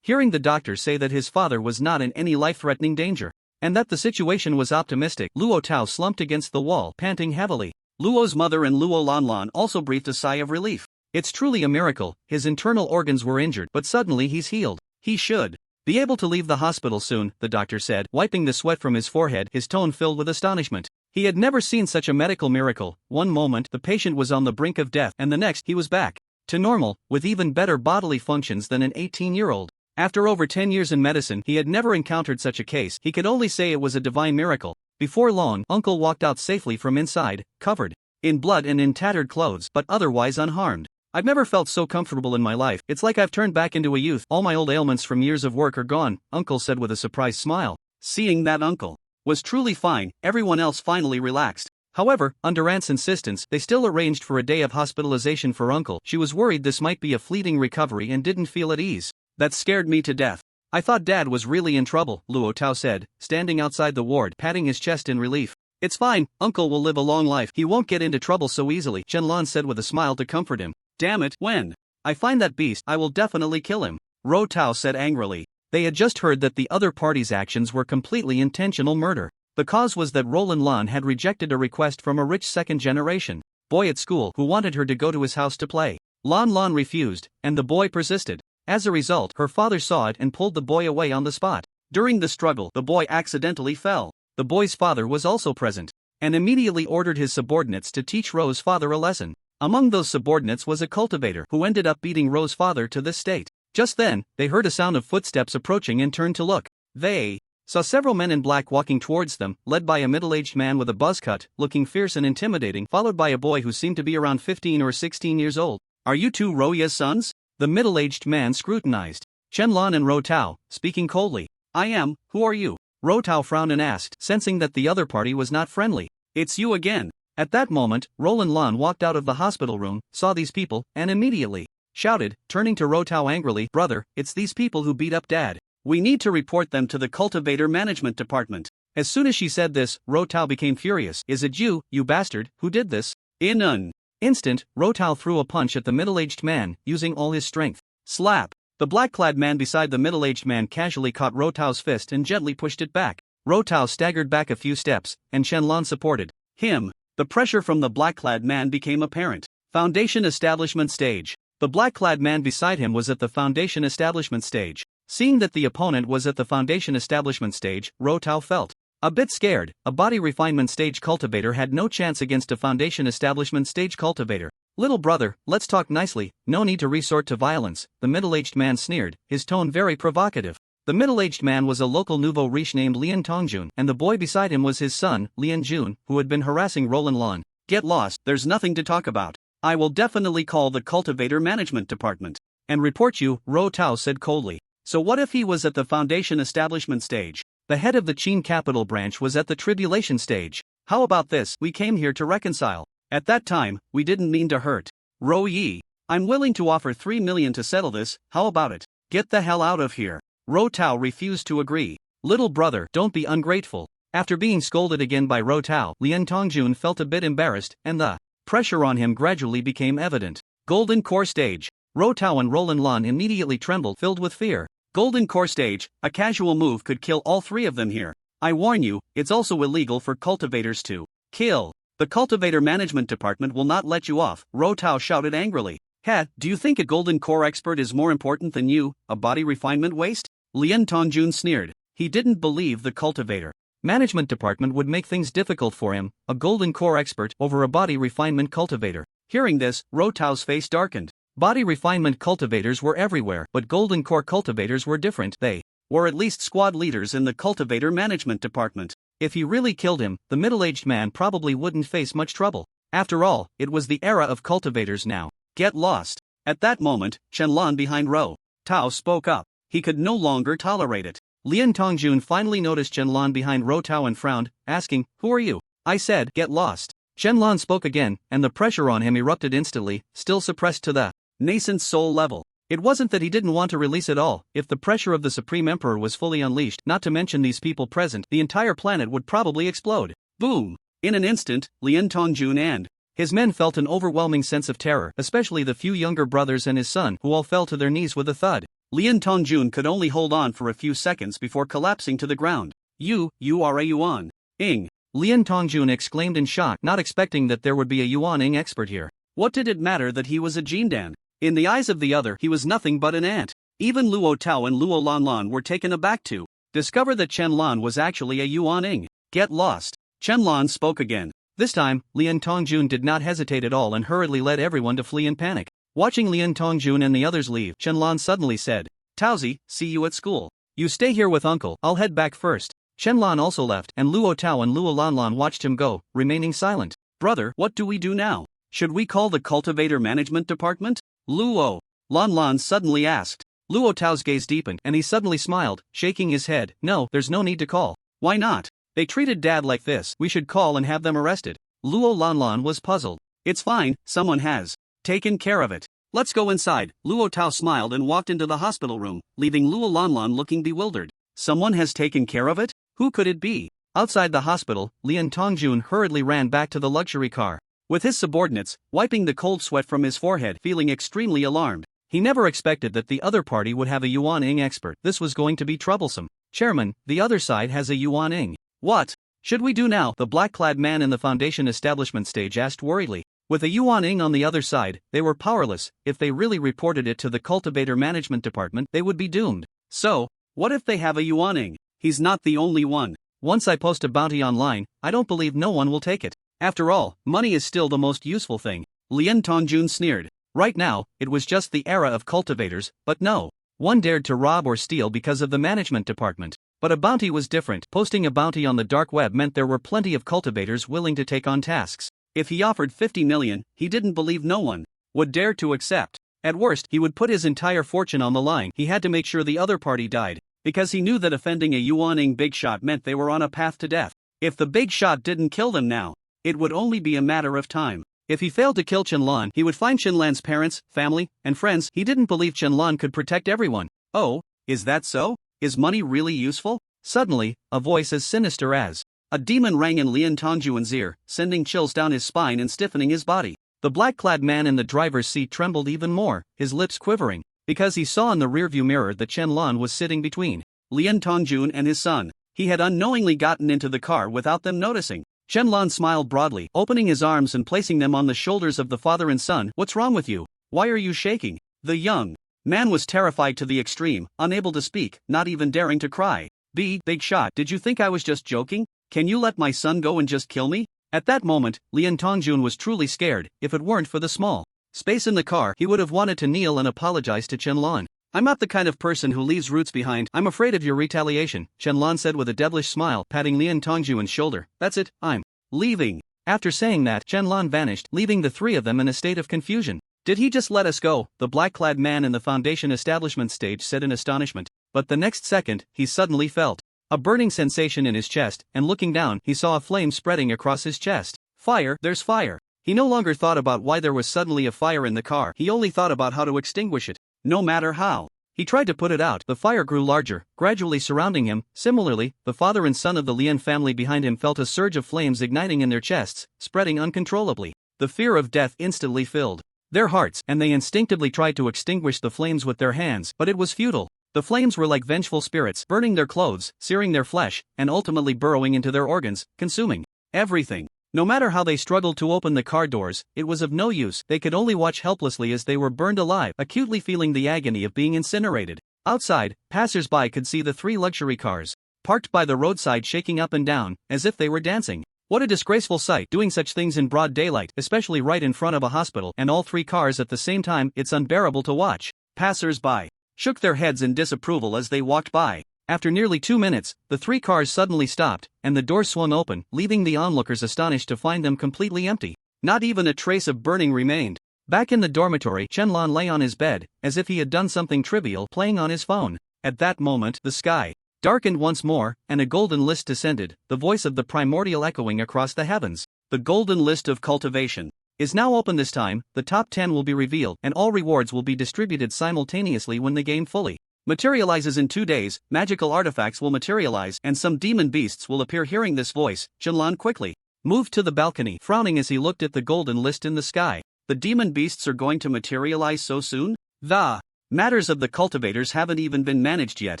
Speaker 1: Hearing the doctor say that his father was not in any life-threatening danger, and that the situation was optimistic. Luo Tao slumped against the wall, panting heavily. Luo's mother and Luo Lanlan also breathed a sigh of relief. It's truly a miracle, his internal organs were injured, but suddenly he's healed. He should be able to leave the hospital soon, the doctor said, wiping the sweat from his forehead, his tone filled with astonishment. He had never seen such a medical miracle. One moment the patient was on the brink of death, and the next he was back to normal, with even better bodily functions than an 18-year-old. After over 10 years in medicine, he had never encountered such a case. He could only say it was a divine miracle. Before long, Uncle walked out safely from inside, covered in blood and in tattered clothes, but otherwise unharmed. I've never felt so comfortable in my life. It's like I've turned back into a youth. All my old ailments from years of work are gone, Uncle said with a surprised smile. Seeing that Uncle was truly fine, everyone else finally relaxed. However, under Aunt's insistence, they still arranged for a day of hospitalization for Uncle. She was worried this might be a fleeting recovery and didn't feel at ease. That scared me to death. I thought Dad was really in trouble, Luo Tao said, standing outside the ward, patting his chest in relief. It's fine, Uncle will live a long life. He won't get into trouble so easily, Qianlan said with a smile to comfort him. Damn it, when I find that beast, I will definitely kill him, Ro Tao said angrily. They had just heard that the other party's actions were completely intentional murder. The cause was that Roland Lan had rejected a request from a rich second-generation boy at school who wanted her to go to his house to play. Lan refused, and the boy persisted. As a result, her father saw it and pulled the boy away on the spot. During the struggle, the boy accidentally fell. The boy's father was also present, and immediately ordered his subordinates to teach Ro's father a lesson. Among those subordinates was a cultivator who ended up beating Ro's father to this state. Just then, they heard a sound of footsteps approaching and turned to look. They saw several men in black walking towards them, led by a middle-aged man with a buzz cut, looking fierce and intimidating, followed by a boy who seemed to be around 15 or 16 years old. Are you two Roya's sons? The middle-aged man scrutinized Qianlan and Ro Tao, speaking coldly. I am, who are you? Ro Tao frowned and asked, sensing that the other party was not friendly. It's you again. At that moment, Roland Lan walked out of the hospital room, saw these people, and immediately shouted, turning to Ro Tao angrily, Brother, it's these people who beat up Dad. We need to report them to the cultivator management department. As soon as she said this, Ro Tao became furious. Is it you, you bastard, who did this? In an instant, Ro Tao threw a punch at the middle-aged man, using all his strength. Slap! The black-clad man beside the middle-aged man casually caught Ro Tao's fist and gently pushed it back. Ro Tao staggered back a few steps, and Qianlan supported him. The pressure from the black-clad man became apparent. Foundation establishment stage. The black-clad man beside him was at the foundation establishment stage. Seeing that the opponent was at the foundation establishment stage, Ro Tao felt a bit scared. A body refinement stage cultivator had no chance against a foundation establishment stage cultivator. Little brother, let's talk nicely, no need to resort to violence, the middle-aged man sneered, his tone very provocative. The middle-aged man was a local nouveau riche named Lian Tongjun, and the boy beside him was his son, Lian Jun, who had been harassing Roland Lan. Get lost, there's nothing to talk about. I will definitely call the cultivator management department and report you, Ro Tao said coldly. So what if he was at the foundation establishment stage? The head of the Qin capital branch was at the tribulation stage. How about this? We came here to reconcile. At that time, we didn't mean to hurt Ro Yi. I'm willing to offer 3 million to settle this, how about it? Get the hell out of here. Ro Tao refused to agree. Little brother, don't be ungrateful. After being scolded again by Ro Tao, Lian Tongjun felt a bit embarrassed, and the pressure on him gradually became evident. Golden Core Stage. Ro Tao and Roland Lan immediately trembled, filled with fear. Golden Core Stage, a casual move could kill all three of them here. I warn you, it's also illegal for cultivators to kill. The cultivator management department will not let you off, Ro Tao shouted angrily. Do you think a golden core expert is more important than you, a body refinement waste? Lian Tongjun sneered. He didn't believe the cultivator management department would make things difficult for him, a golden core expert over a body refinement cultivator. Hearing this, Ro Tao's face darkened. Body refinement cultivators were everywhere, but golden core cultivators were different. They were at least squad leaders in the cultivator management department. If he really killed him, the middle-aged man probably wouldn't face much trouble. After all, it was the era of cultivators now. Get lost. At that moment, Qianlan behind Ro Tao spoke up. He could no longer tolerate it. Lian Tongjun finally noticed Qianlan behind Ro Tao and frowned, asking, Who are you? I said, get lost. Qianlan spoke again, and the pressure on him erupted instantly, still suppressed to the nascent soul level. It wasn't that he didn't want to release it all. If the pressure of the Supreme Emperor was fully unleashed, not to mention these people present, the entire planet would probably explode. Boom! In an instant, Lian Tongjun and his men felt an overwhelming sense of terror, especially the few younger brothers and his son, who all fell to their knees with a thud. Lian Tongjun could only hold on for a few seconds before collapsing to the ground.
Speaker 2: You are a yuan ing.
Speaker 1: Lian Tongjun exclaimed in shock, not expecting that there would be a yuan-ing expert here.
Speaker 2: What did it matter that he was a jindan? In the eyes of the other, he was nothing but an ant. Even Luo Tao and Luo Lanlan were taken aback to discover that Chen Lan was actually a yuan-ing. Get lost. Chen Lan spoke again.
Speaker 1: This time, Lian Tongjun did not hesitate at all and hurriedly led everyone to flee in panic. Watching Lian Tongjun and the others leave, Chen Lan suddenly said, "Taozi, see you at school. You stay here with uncle, I'll head back first." Chen Lan also left, and Luo Tao and Luo Lanlan watched him go, remaining silent.
Speaker 2: Brother, what do we do now? Should we call the cultivator management department? Luo Lanlan suddenly asked.
Speaker 1: Luo Tao's gaze deepened, and he suddenly smiled, shaking his head. "No, there's no need to call."
Speaker 2: Why not?
Speaker 1: They treated Dad like this. We should call and have them arrested. Luo Lanlan was puzzled.
Speaker 2: It's fine, someone has taken care of it. Let's go inside. Luo Tao smiled and walked into the hospital room, leaving Luo Lanlan looking bewildered. Someone has taken care of it? Who could it be?
Speaker 1: Outside the hospital, Lian Tongjun hurriedly ran back to the luxury car.
Speaker 2: With his subordinates, wiping the cold sweat from his forehead, feeling extremely alarmed.
Speaker 1: He never expected that the other party would have a yuan-ing expert. This was going to be troublesome. "Chairman, the other side has a yuan-ing."
Speaker 2: "What should we do now?"
Speaker 1: The black-clad man in the foundation establishment stage asked worriedly. With a yuan-ing on the other side, they were powerless. If they really reported it to the cultivator management department, they would be doomed.
Speaker 2: So, what if they have a yuan-ing? He's not the only one.
Speaker 1: Once I post a bounty online, I don't believe no one will take it.
Speaker 2: After all, money is still the most useful thing. Lian Tongjun sneered.
Speaker 1: Right now, it was just the era of cultivators, but no one dared to rob or steal because of the management department. But a bounty was different. Posting a bounty on the dark web meant there were plenty of cultivators willing to take on tasks.
Speaker 2: If he offered 50 million, he didn't believe no one would dare to accept. At worst, he would put his entire fortune on the line. He had to make sure the other party died, because he knew that offending a yuan-ing big shot meant they were on a path to death. If the big shot didn't kill them now, it would only be a matter of time.
Speaker 1: If he failed to kill Chen Lan, he would find Chen Lan's parents, family, and friends. He didn't believe Chen Lan could protect everyone.
Speaker 2: Oh, is that so? Is money really useful?
Speaker 1: Suddenly, a voice as sinister as
Speaker 2: a demon rang in Lian Tongjun's ear, sending chills down his spine and stiffening his body.
Speaker 1: The black-clad man in the driver's seat trembled even more, his lips quivering, because he saw in the rearview mirror that Chen Lan was sitting between
Speaker 2: Lian Tongjun and his son. He had unknowingly gotten into the car without them noticing. Chen Lan smiled broadly, opening his arms and placing them on the shoulders of the father and son. "What's wrong with you? Why are you shaking?" The young man was terrified to the extreme, unable to speak, not even daring to cry. Big shot, did you think I was just joking? Can you let my son go and just kill me?" At that moment, Lian Tongjun was truly scared. If it weren't for the small space in the car, he would have wanted to kneel and apologize to Chen Lan. "I'm not the kind of person who leaves roots behind. I'm afraid of your retaliation," Chen Lan said with a devilish smile, patting Lian Tongjun's shoulder. "That's it, I'm leaving." After saying that, Chen Lan vanished, leaving the three of them in a state of confusion. "Did he just let us go?" the black-clad man in the foundation establishment stage said in astonishment. But the next second, he suddenly felt a burning sensation in his chest, and looking down, he saw a flame spreading across his chest. Fire, there's fire. He no longer thought about why there was suddenly a fire in the car. He only thought about how to extinguish it. No matter how he tried to put it out, the fire grew larger, gradually surrounding him. Similarly, the father and son of the Lian family behind him felt a surge of flames igniting in their chests, spreading uncontrollably. The fear of death instantly filled their hearts, and they instinctively tried to extinguish the flames with their hands, but it was futile. The flames were like vengeful spirits, burning their clothes, searing their flesh, and ultimately burrowing into their organs, consuming everything. No matter how they struggled to open the car doors, it was of no use. They could only watch helplessly as they were burned alive, acutely feeling the agony of being incinerated. Outside, passers-by could see the three luxury cars parked by the roadside shaking up and down, as if they were dancing. What a disgraceful sight, doing such things in broad daylight, especially right in front of a hospital, and all three cars at the same time. It's unbearable to watch. Passers-by shook their heads in disapproval as they walked by. After nearly 2 minutes, the three cars suddenly stopped, and the doors swung open, leaving the onlookers astonished to find them completely empty. Not even a trace of burning remained. Back in the dormitory, Chen Lan lay on his bed, as if he had done something trivial, playing on his phone. At that moment, the sky darkened once more, and a golden list descended, the voice of the primordial echoing across the heavens. The golden list of cultivation is now open. This time, the top 10 will be revealed, and all rewards will be distributed simultaneously when the game fully materializes in 2 days. Magical artifacts will materialize, and some demon beasts will appear. Hearing this voice, Chen Lan quickly moved to the balcony, frowning as he looked at the golden list in the sky. The demon beasts are going to materialize so soon? The Matters of the cultivators haven't even been managed yet,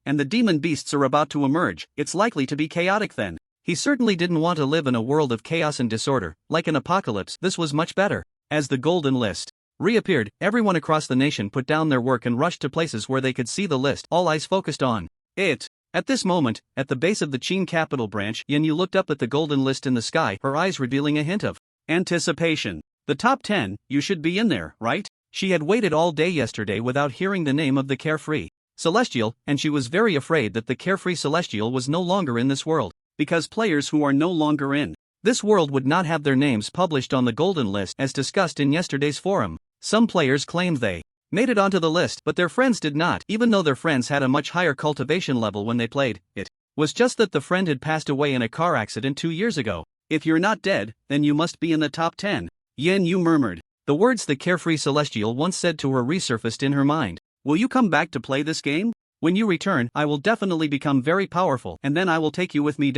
Speaker 2: and the demon beasts are about to emerge. It's likely to be chaotic then.
Speaker 1: He certainly didn't want to live in a world of chaos and disorder, like an apocalypse. This was much better. As the golden list reappeared, everyone across the nation put down their work and rushed to places where they could see the list, all eyes focused on it. At this moment, at the base of the Qing capital branch, Yen Yu looked up at the golden list in the sky, her eyes revealing a hint of anticipation. The top 10, you should be in there, right? She had waited all day yesterday without hearing the name of the carefree Celestial, and she was very afraid that the carefree Celestial was no longer in this world,
Speaker 2: because players who are no longer in
Speaker 1: this world would not have their names published on the golden list as discussed in yesterday's forum. Some players claimed they made it onto the list, but their friends did not, even though their friends had a much higher cultivation level when they played. It was just that the friend had passed away in a car accident 2 years ago.
Speaker 2: If you're not dead, then you must be in the top 10. Yen Yu murmured.
Speaker 1: The words the carefree Celestial once said to her resurfaced in her mind.
Speaker 2: Will you come back to play this game?
Speaker 1: When you return, I will definitely become very powerful, and then I will take you with me.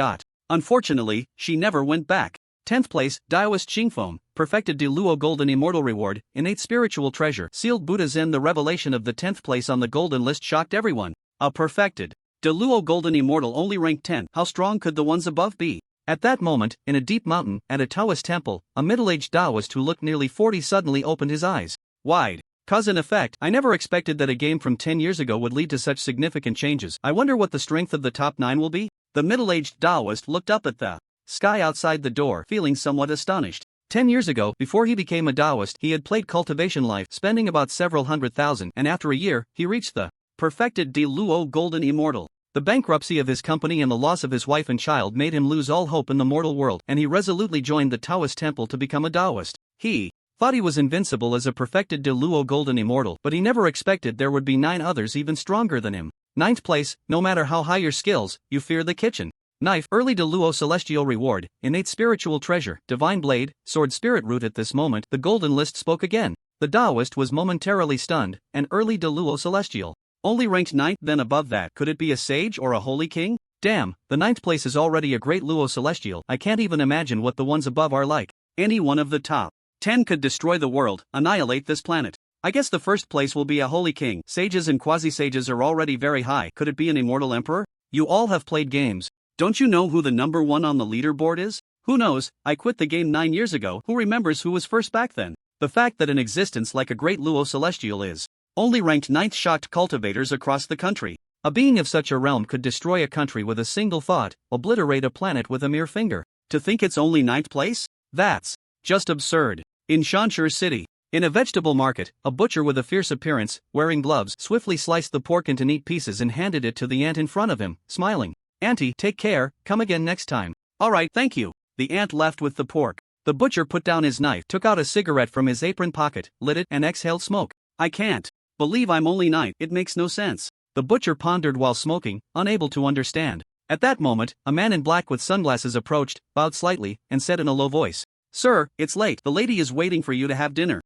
Speaker 2: Unfortunately, she never went back.
Speaker 1: 10th place, Daoist Qingfeng, perfected De Luo Golden Immortal Reward, innate spiritual treasure, sealed Buddha Zen. The revelation of the 10th place on the golden list shocked everyone. A perfected De Luo Golden Immortal only ranked 10. How strong could the ones above be? At that moment, in a deep mountain, at a Taoist temple, a middle-aged Taoist who looked nearly 40 suddenly opened his eyes wide. Cause and effect, I never expected that a game from 10 years ago would lead to such significant changes. I wonder what the strength of the top 9 will be?
Speaker 2: The middle-aged Taoist looked up at the sky outside the door, feeling somewhat astonished.
Speaker 1: 10 years ago, before he became a Taoist, he had played Cultivation Life, spending about several 100,000, and after a year, he reached the
Speaker 2: perfected De Luo Golden Immortal.
Speaker 1: The bankruptcy of his company and the loss of his wife and child made him lose all hope in the mortal world, and he resolutely joined the Taoist temple to become a Taoist. He thought he was invincible as a perfected De Luo Golden Immortal, but he never expected there would be 9 others even stronger than him. 9th place, no matter how high your skills, you fear the kitchen knife. Early De Luo Celestial Reward, innate spiritual treasure, divine blade, sword spirit root. At this moment, the golden list spoke again. The Taoist was momentarily stunned, and early De Luo Celestial only ranked 9th. Then above that, could it be a sage or a holy king? Damn, the 9th place is already a great Luo Celestial. I can't even imagine what the ones above are like.
Speaker 2: Any one of the top 10 could destroy the world, annihilate this planet. I guess the first place will be a holy king. Sages and quasi-sages are already very high. Could it be an immortal emperor?
Speaker 1: You all have played games.
Speaker 2: Don't you know who the number 1 on the leaderboard is? Who knows? I quit the game 9 years ago. Who remembers who was first back then? The fact that an existence like a great Luo Celestial is only ranked 9th shocked cultivators across the country.
Speaker 1: A being of such a realm could destroy a country with a single thought, obliterate a planet with a mere finger.
Speaker 2: To think it's only 9th place?
Speaker 1: That's just absurd.
Speaker 2: In Shanshur City,
Speaker 1: in a vegetable market, a butcher with a fierce appearance, wearing gloves, swiftly sliced the pork into neat pieces and handed it to the ant in front of him, smiling. Auntie, take care, come again next time.
Speaker 2: Alright, thank you. The ant left with the pork.
Speaker 1: The butcher put down his knife, took out a cigarette from his apron pocket, lit it, and exhaled smoke.
Speaker 2: I can't believe I'm only 9. It makes no sense.
Speaker 1: The butcher pondered while smoking, unable to understand. At that moment, a man in black with sunglasses approached, bowed slightly, and said in a low voice, "Sir, it's late. The lady is waiting for you to have dinner."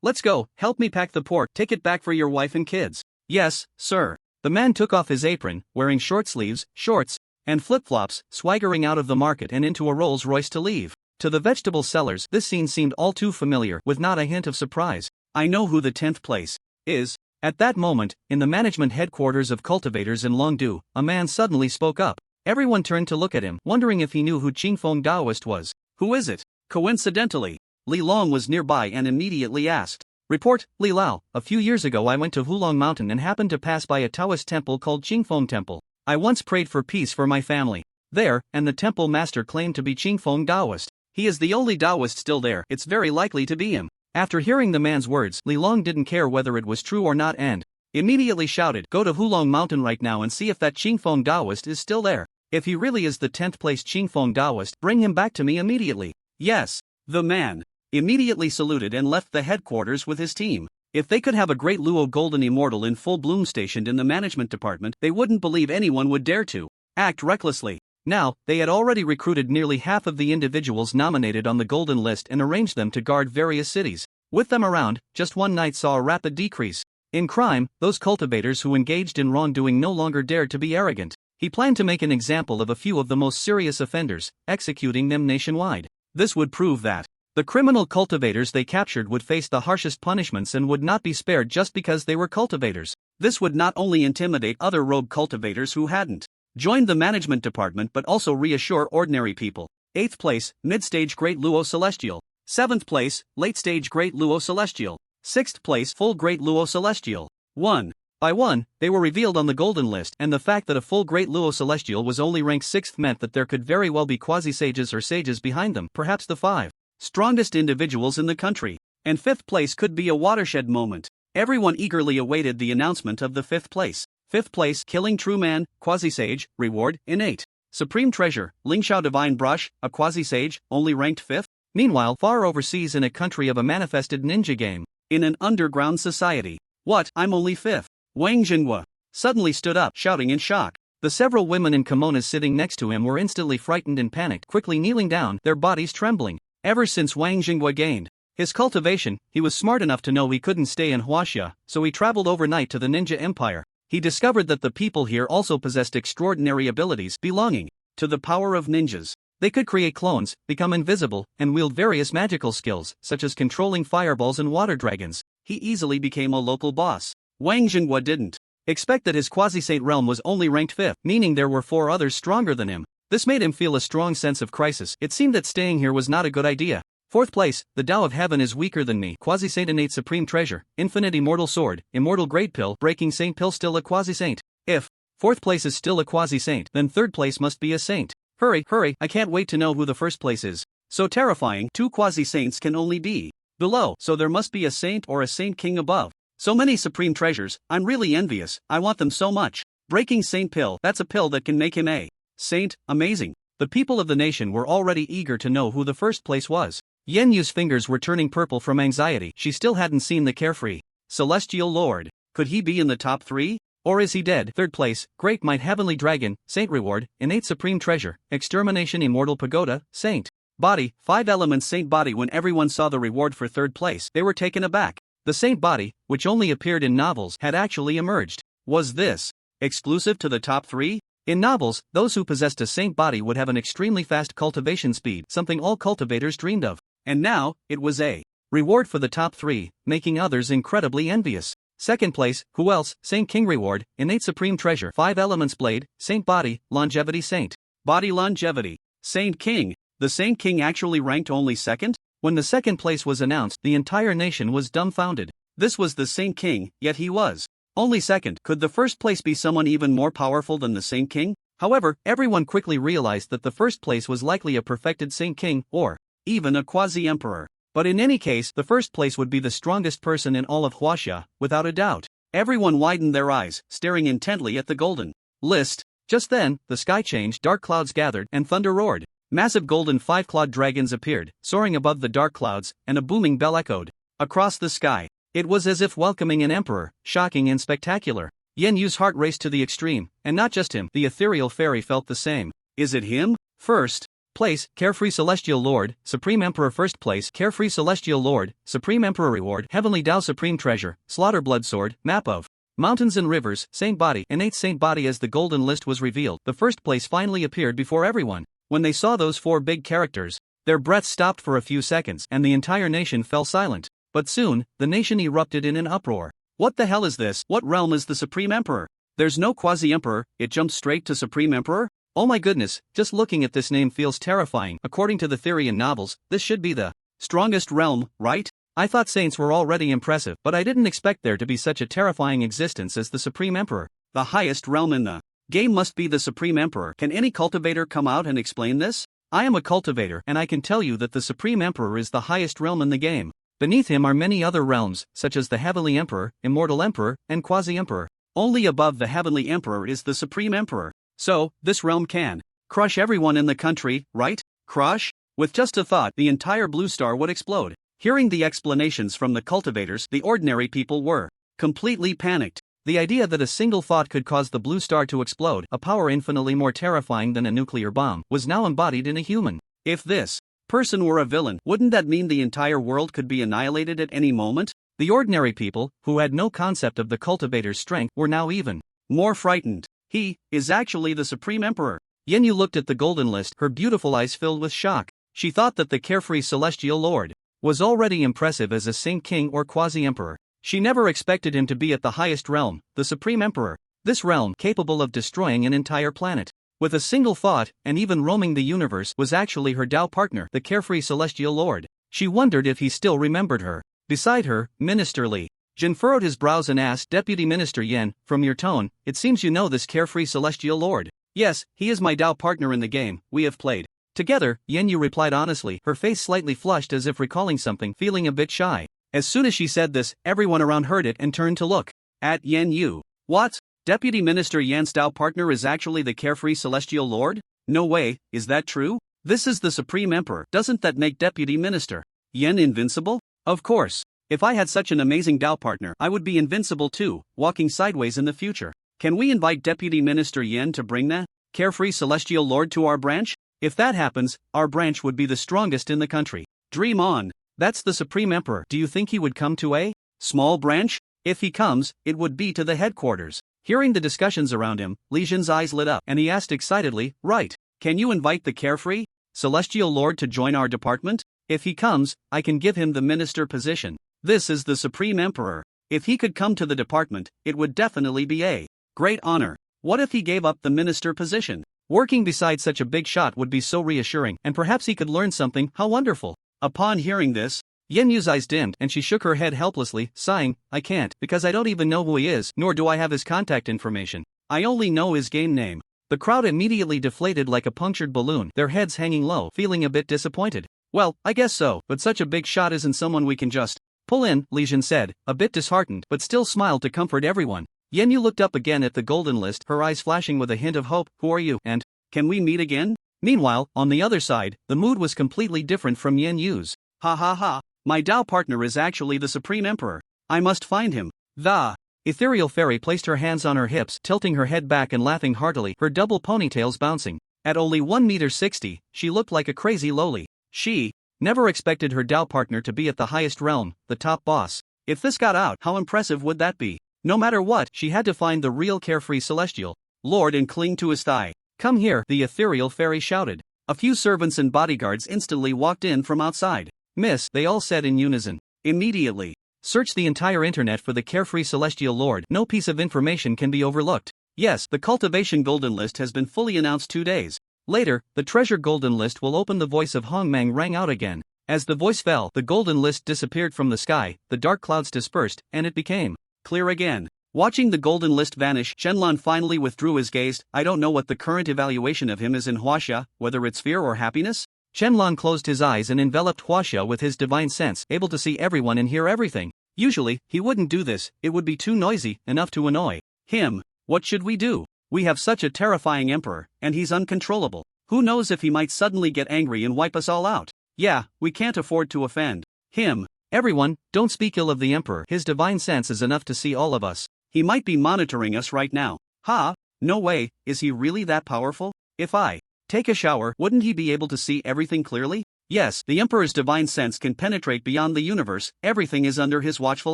Speaker 2: Let's go. Help me pack the pork. Take it back for your wife and kids."
Speaker 1: "Yes, sir." The man took off his apron, wearing short sleeves, shorts, and flip-flops, swaggering out of the market and into a Rolls-Royce to leave. To the vegetable sellers, this scene seemed all too familiar, with not a hint of surprise.
Speaker 2: I know who the 10th place is.
Speaker 1: At that moment, in the management headquarters of cultivators in Longdu, a man suddenly spoke up. Everyone turned to look at him, wondering if he knew who Qingfeng Daoist was.
Speaker 2: Who is it? Coincidentally, Li Long was nearby and immediately asked.
Speaker 1: Report, Li Lao. A few years ago I went to Hulong Mountain and happened to pass by a Taoist temple called Qingfeng Temple. I once prayed for peace for my family there, and the temple master claimed to be Qingfeng Daoist.
Speaker 2: He is the only Daoist still there. It's very likely to be him.
Speaker 1: After hearing the man's words, Li Long didn't care whether it was true or not and immediately shouted, "Go to Hulong Mountain right now and see if that Qingfeng Daoist is still there. If he really is the 10th place Qingfeng Daoist, bring him back to me immediately."
Speaker 2: Yes, the man immediately saluted and left the headquarters with his team. If they could have a great Luo Golden Immortal in full bloom stationed in the management department, they wouldn't believe anyone would dare to act recklessly.
Speaker 1: Now, they had already recruited nearly half of the individuals nominated on the golden list and arranged them to guard various cities. With them around, just one night saw a rapid decrease in crime. Those cultivators who engaged in wrongdoing no longer dared to be arrogant. He planned to make an example of a few of the most serious offenders, executing them nationwide. This would prove that The criminal cultivators they captured would face the harshest punishments and would not be spared just because they were cultivators.
Speaker 2: This would not only intimidate other rogue cultivators who hadn't joined the management department but also reassure ordinary people. 8th place, mid-stage Great Luo Celestial. 7th place, late-stage Great Luo Celestial. 6th place, full Great Luo Celestial. 1. By one, they were revealed on the golden list, and the fact that a full Great Luo Celestial was only ranked 6th meant that there could very well be quasi-sages or sages behind them, perhaps the 5 strongest individuals in the country. And 5th place could be a watershed moment. Everyone eagerly awaited the announcement of the 5th place. 5th place, Killing True Man, Quasi-Sage, Reward, Innate. Supreme Treasure, Lingxiao Divine Brush, a Quasi-Sage, only ranked 5th.
Speaker 1: Meanwhile, far overseas in a country of a manifested ninja game,
Speaker 2: in an underground society. What, I'm only 5th? Wang Jinghua suddenly stood up, shouting in shock.
Speaker 1: The several women in kimonos sitting next to him were instantly frightened and panicked, quickly kneeling down, their bodies trembling. Ever since Wang Jinghua gained his cultivation, he was smart enough to know he couldn't stay in Huaxia, so he traveled overnight to the Ninja Empire. He discovered that the people here also possessed extraordinary abilities belonging to the power of ninjas. They could create clones, become invisible, and wield various magical skills, such as controlling fireballs and water dragons. He easily became a local boss. Wang Jinghua didn't expect that his quasi-saint realm was only ranked 5th, meaning there were 4 others stronger than him. This made him feel a strong sense of crisis. It seemed that staying here was not a good idea. 4th place, the Tao of Heaven is weaker than me. Quasi-Saint Innate Supreme Treasure, Infinite Immortal Sword, Immortal Great Pill, Breaking Saint Pill still a quasi-saint. If 4th place is still a quasi-saint, then 3rd place must be a saint. Hurry, I can't wait to know who the 1st place is. So terrifying, 2 quasi-saints can only be below, so there must be a saint or a saint king above. So many supreme treasures, I'm really envious, I want them so much. Breaking Saint Pill, that's a pill that can make him a saint, amazing. The people of the nation were already eager to know who the 1st place was. Yen Yu's fingers were turning purple from anxiety. She still hadn't seen the carefree Celestial Lord. Could he be in the top 3? Or is he dead? 3rd place, Great Might Heavenly Dragon, Saint Reward, Innate Supreme Treasure, Extermination Immortal Pagoda, Saint Body, 5 Elements Saint Body. When everyone saw the reward for 3rd place, they were taken aback. The Saint Body, which only appeared in novels, had actually emerged. Was this exclusive to the top 3? In novels, those who possessed a Saint Body would have an extremely fast cultivation speed, something all cultivators dreamed of. And now, it was a reward for the top 3, making others incredibly envious. 2nd place, who else? Saint King Reward, Innate Supreme Treasure, 5 Elements Blade, Saint Body, Longevity Saint Body Longevity. Saint King. The Saint King actually ranked only 2nd? When the 2nd place was announced, the entire nation was dumbfounded. This was the Saint King, yet he was only 2nd. Could the 1st place be someone even more powerful than the Saint King? However, everyone quickly realized that the 1st place was likely a perfected Saint King, or even a quasi-emperor. But in any case, the 1st place would be the strongest person in all of Huaxia, without a doubt. Everyone widened their eyes, staring intently at the golden list. Just then, the sky changed, dark clouds gathered, and thunder roared. Massive golden 5-clawed dragons appeared, soaring above the dark clouds, and a booming bell echoed across the sky. It was as if welcoming an emperor, shocking and spectacular. Yen Yu's heart raced to the extreme, and not just him, the ethereal fairy felt the same. Is it him? 1st place, Carefree Celestial Lord, Supreme Emperor. 1st place, Carefree Celestial Lord, Supreme Emperor. Reward, Heavenly Tao Supreme Treasure, Slaughter Blood Sword, Map of Mountains and Rivers, Saint Body, Innate Saint Body. As the golden list was revealed, the 1st place finally appeared before everyone. When they saw those 4 big characters, their breaths stopped for a few seconds, and the entire nation fell silent. But soon, the nation erupted in an uproar. What the hell is this? What realm is the Supreme Emperor? There's no quasi-emperor, it jumped straight to Supreme Emperor? Oh my goodness, just looking at this name feels terrifying. According to the theory in novels, this should be the strongest realm, right? I thought saints were already impressive, but I didn't expect there to be such a terrifying existence as the Supreme Emperor. The highest realm in the game must be the Supreme Emperor. Can any cultivator come out and explain this? I am a cultivator, and I can tell you that the Supreme Emperor is the highest realm in the game. Beneath him are many other realms, such as the Heavenly Emperor, Immortal Emperor, and Quasi-Emperor. Only above the Heavenly Emperor is the Supreme Emperor. So, this realm can crush everyone in the country, right? Crush? With just a thought, the entire blue star would explode. Hearing the explanations from the cultivators, the ordinary people were completely panicked. The idea that a single thought could cause the blue star to explode, a power infinitely more terrifying than a nuclear bomb, was now embodied in a human. If this person were a villain, wouldn't that mean the entire world could be annihilated at any moment? The ordinary people, who had no concept of the cultivator's strength, were now even more frightened. He is actually the Supreme Emperor. Yen Yu looked at the golden list, her beautiful eyes filled with shock. She thought that the carefree celestial lord was already impressive as a saint king or quasi-emperor. She never expected him to be at the highest realm, the supreme emperor. This realm, capable of destroying an entire planet with a single thought and even roaming the universe, was actually her Tao partner, the carefree celestial lord. She wondered if he still remembered her. Beside her, Minister Li Jin furrowed his brows and asked Deputy Minister Yen, "From your tone, it seems you know this carefree celestial lord." "Yes, he is my Tao partner in the game, we have played together," Yen Yu replied honestly, her face slightly flushed as if recalling something, feeling a bit shy. As soon as she said this, everyone around heard it and turned to look at Yen Yu. "What? Deputy Minister Yan's Tao partner is actually the carefree celestial lord? No way, is that true? This is the supreme emperor. Doesn't that make Deputy Minister Yen invincible? Of course. If I had such an amazing Tao partner, I would be invincible too, walking sideways in the future. Can we invite Deputy Minister Yen to bring the carefree celestial lord to our branch? If that happens, our branch would be the strongest in the country." "Dream on. That's the supreme emperor. Do you think he would come to a small branch? If he comes, it would be to the headquarters." Hearing the discussions around him, Li Jin's eyes lit up and he asked excitedly, "Right. Can you invite the carefree celestial lord to join our department? If he comes, I can give him the minister position. This is the supreme emperor. If he could come to the department, it would definitely be a great honor. What if he gave up the minister position? Working beside such a big shot would be so reassuring, and perhaps he could learn something. How wonderful." Upon hearing this, Yen Yu's eyes dimmed and she shook her head helplessly, sighing, "I can't, because I don't even know who he is, nor do I have his contact information. I only know his game name." The crowd immediately deflated like a punctured balloon, their heads hanging low, feeling a bit disappointed. "Well, I guess so, but such a big shot isn't someone we can just pull in," Li Jin said, a bit disheartened but still smiled to comfort everyone. Yen Yu looked up again at the golden list, her eyes flashing with a hint of hope. "Who are you, and can we meet again?" Meanwhile, on the other side, the mood was completely different from Yen Yu's. "Ha ha ha. My Tao partner is actually the supreme emperor. I must find him." The ethereal fairy placed her hands on her hips, tilting her head back and laughing heartily, her double ponytails bouncing. At only 1 meter 60, she looked like a crazy loli. She never expected her Tao partner to be at the highest realm, the top boss. If this got out, how impressive would that be? No matter what, she had to find the real carefree celestial lord and cling to his thigh. "Come here," the ethereal fairy shouted. A few servants and bodyguards instantly walked in from outside. "Miss," they all said in unison. "Immediately search the entire internet for the carefree celestial lord. No piece of information can be overlooked." Yes, the cultivation golden list has been fully announced 2 days later. The treasure golden list will open. The voice of Hongmang rang out again. As the voice fell, the golden list disappeared from the sky, the dark clouds dispersed, and it became clear again. Watching the golden list vanish, Shenlong finally withdrew his gaze. "I don't know what the current evaluation of him is in Huaxia, whether it's fear or happiness." Shenlong closed his eyes and enveloped Huaxia with his divine sense, able to see everyone and hear everything. Usually, he wouldn't do this, it would be too noisy, enough to annoy him. "What should we do? We have such a terrifying emperor, and he's uncontrollable. Who knows if he might suddenly get angry and wipe us all out? Yeah, we can't afford to offend him. Everyone, don't speak ill of the emperor. His divine sense is enough to see all of us. He might be monitoring us right now." "Ha? No way, is he really that powerful? If I take a shower, wouldn't he be able to see everything clearly?" "Yes, the emperor's divine sense can penetrate beyond the universe. Everything is under his watchful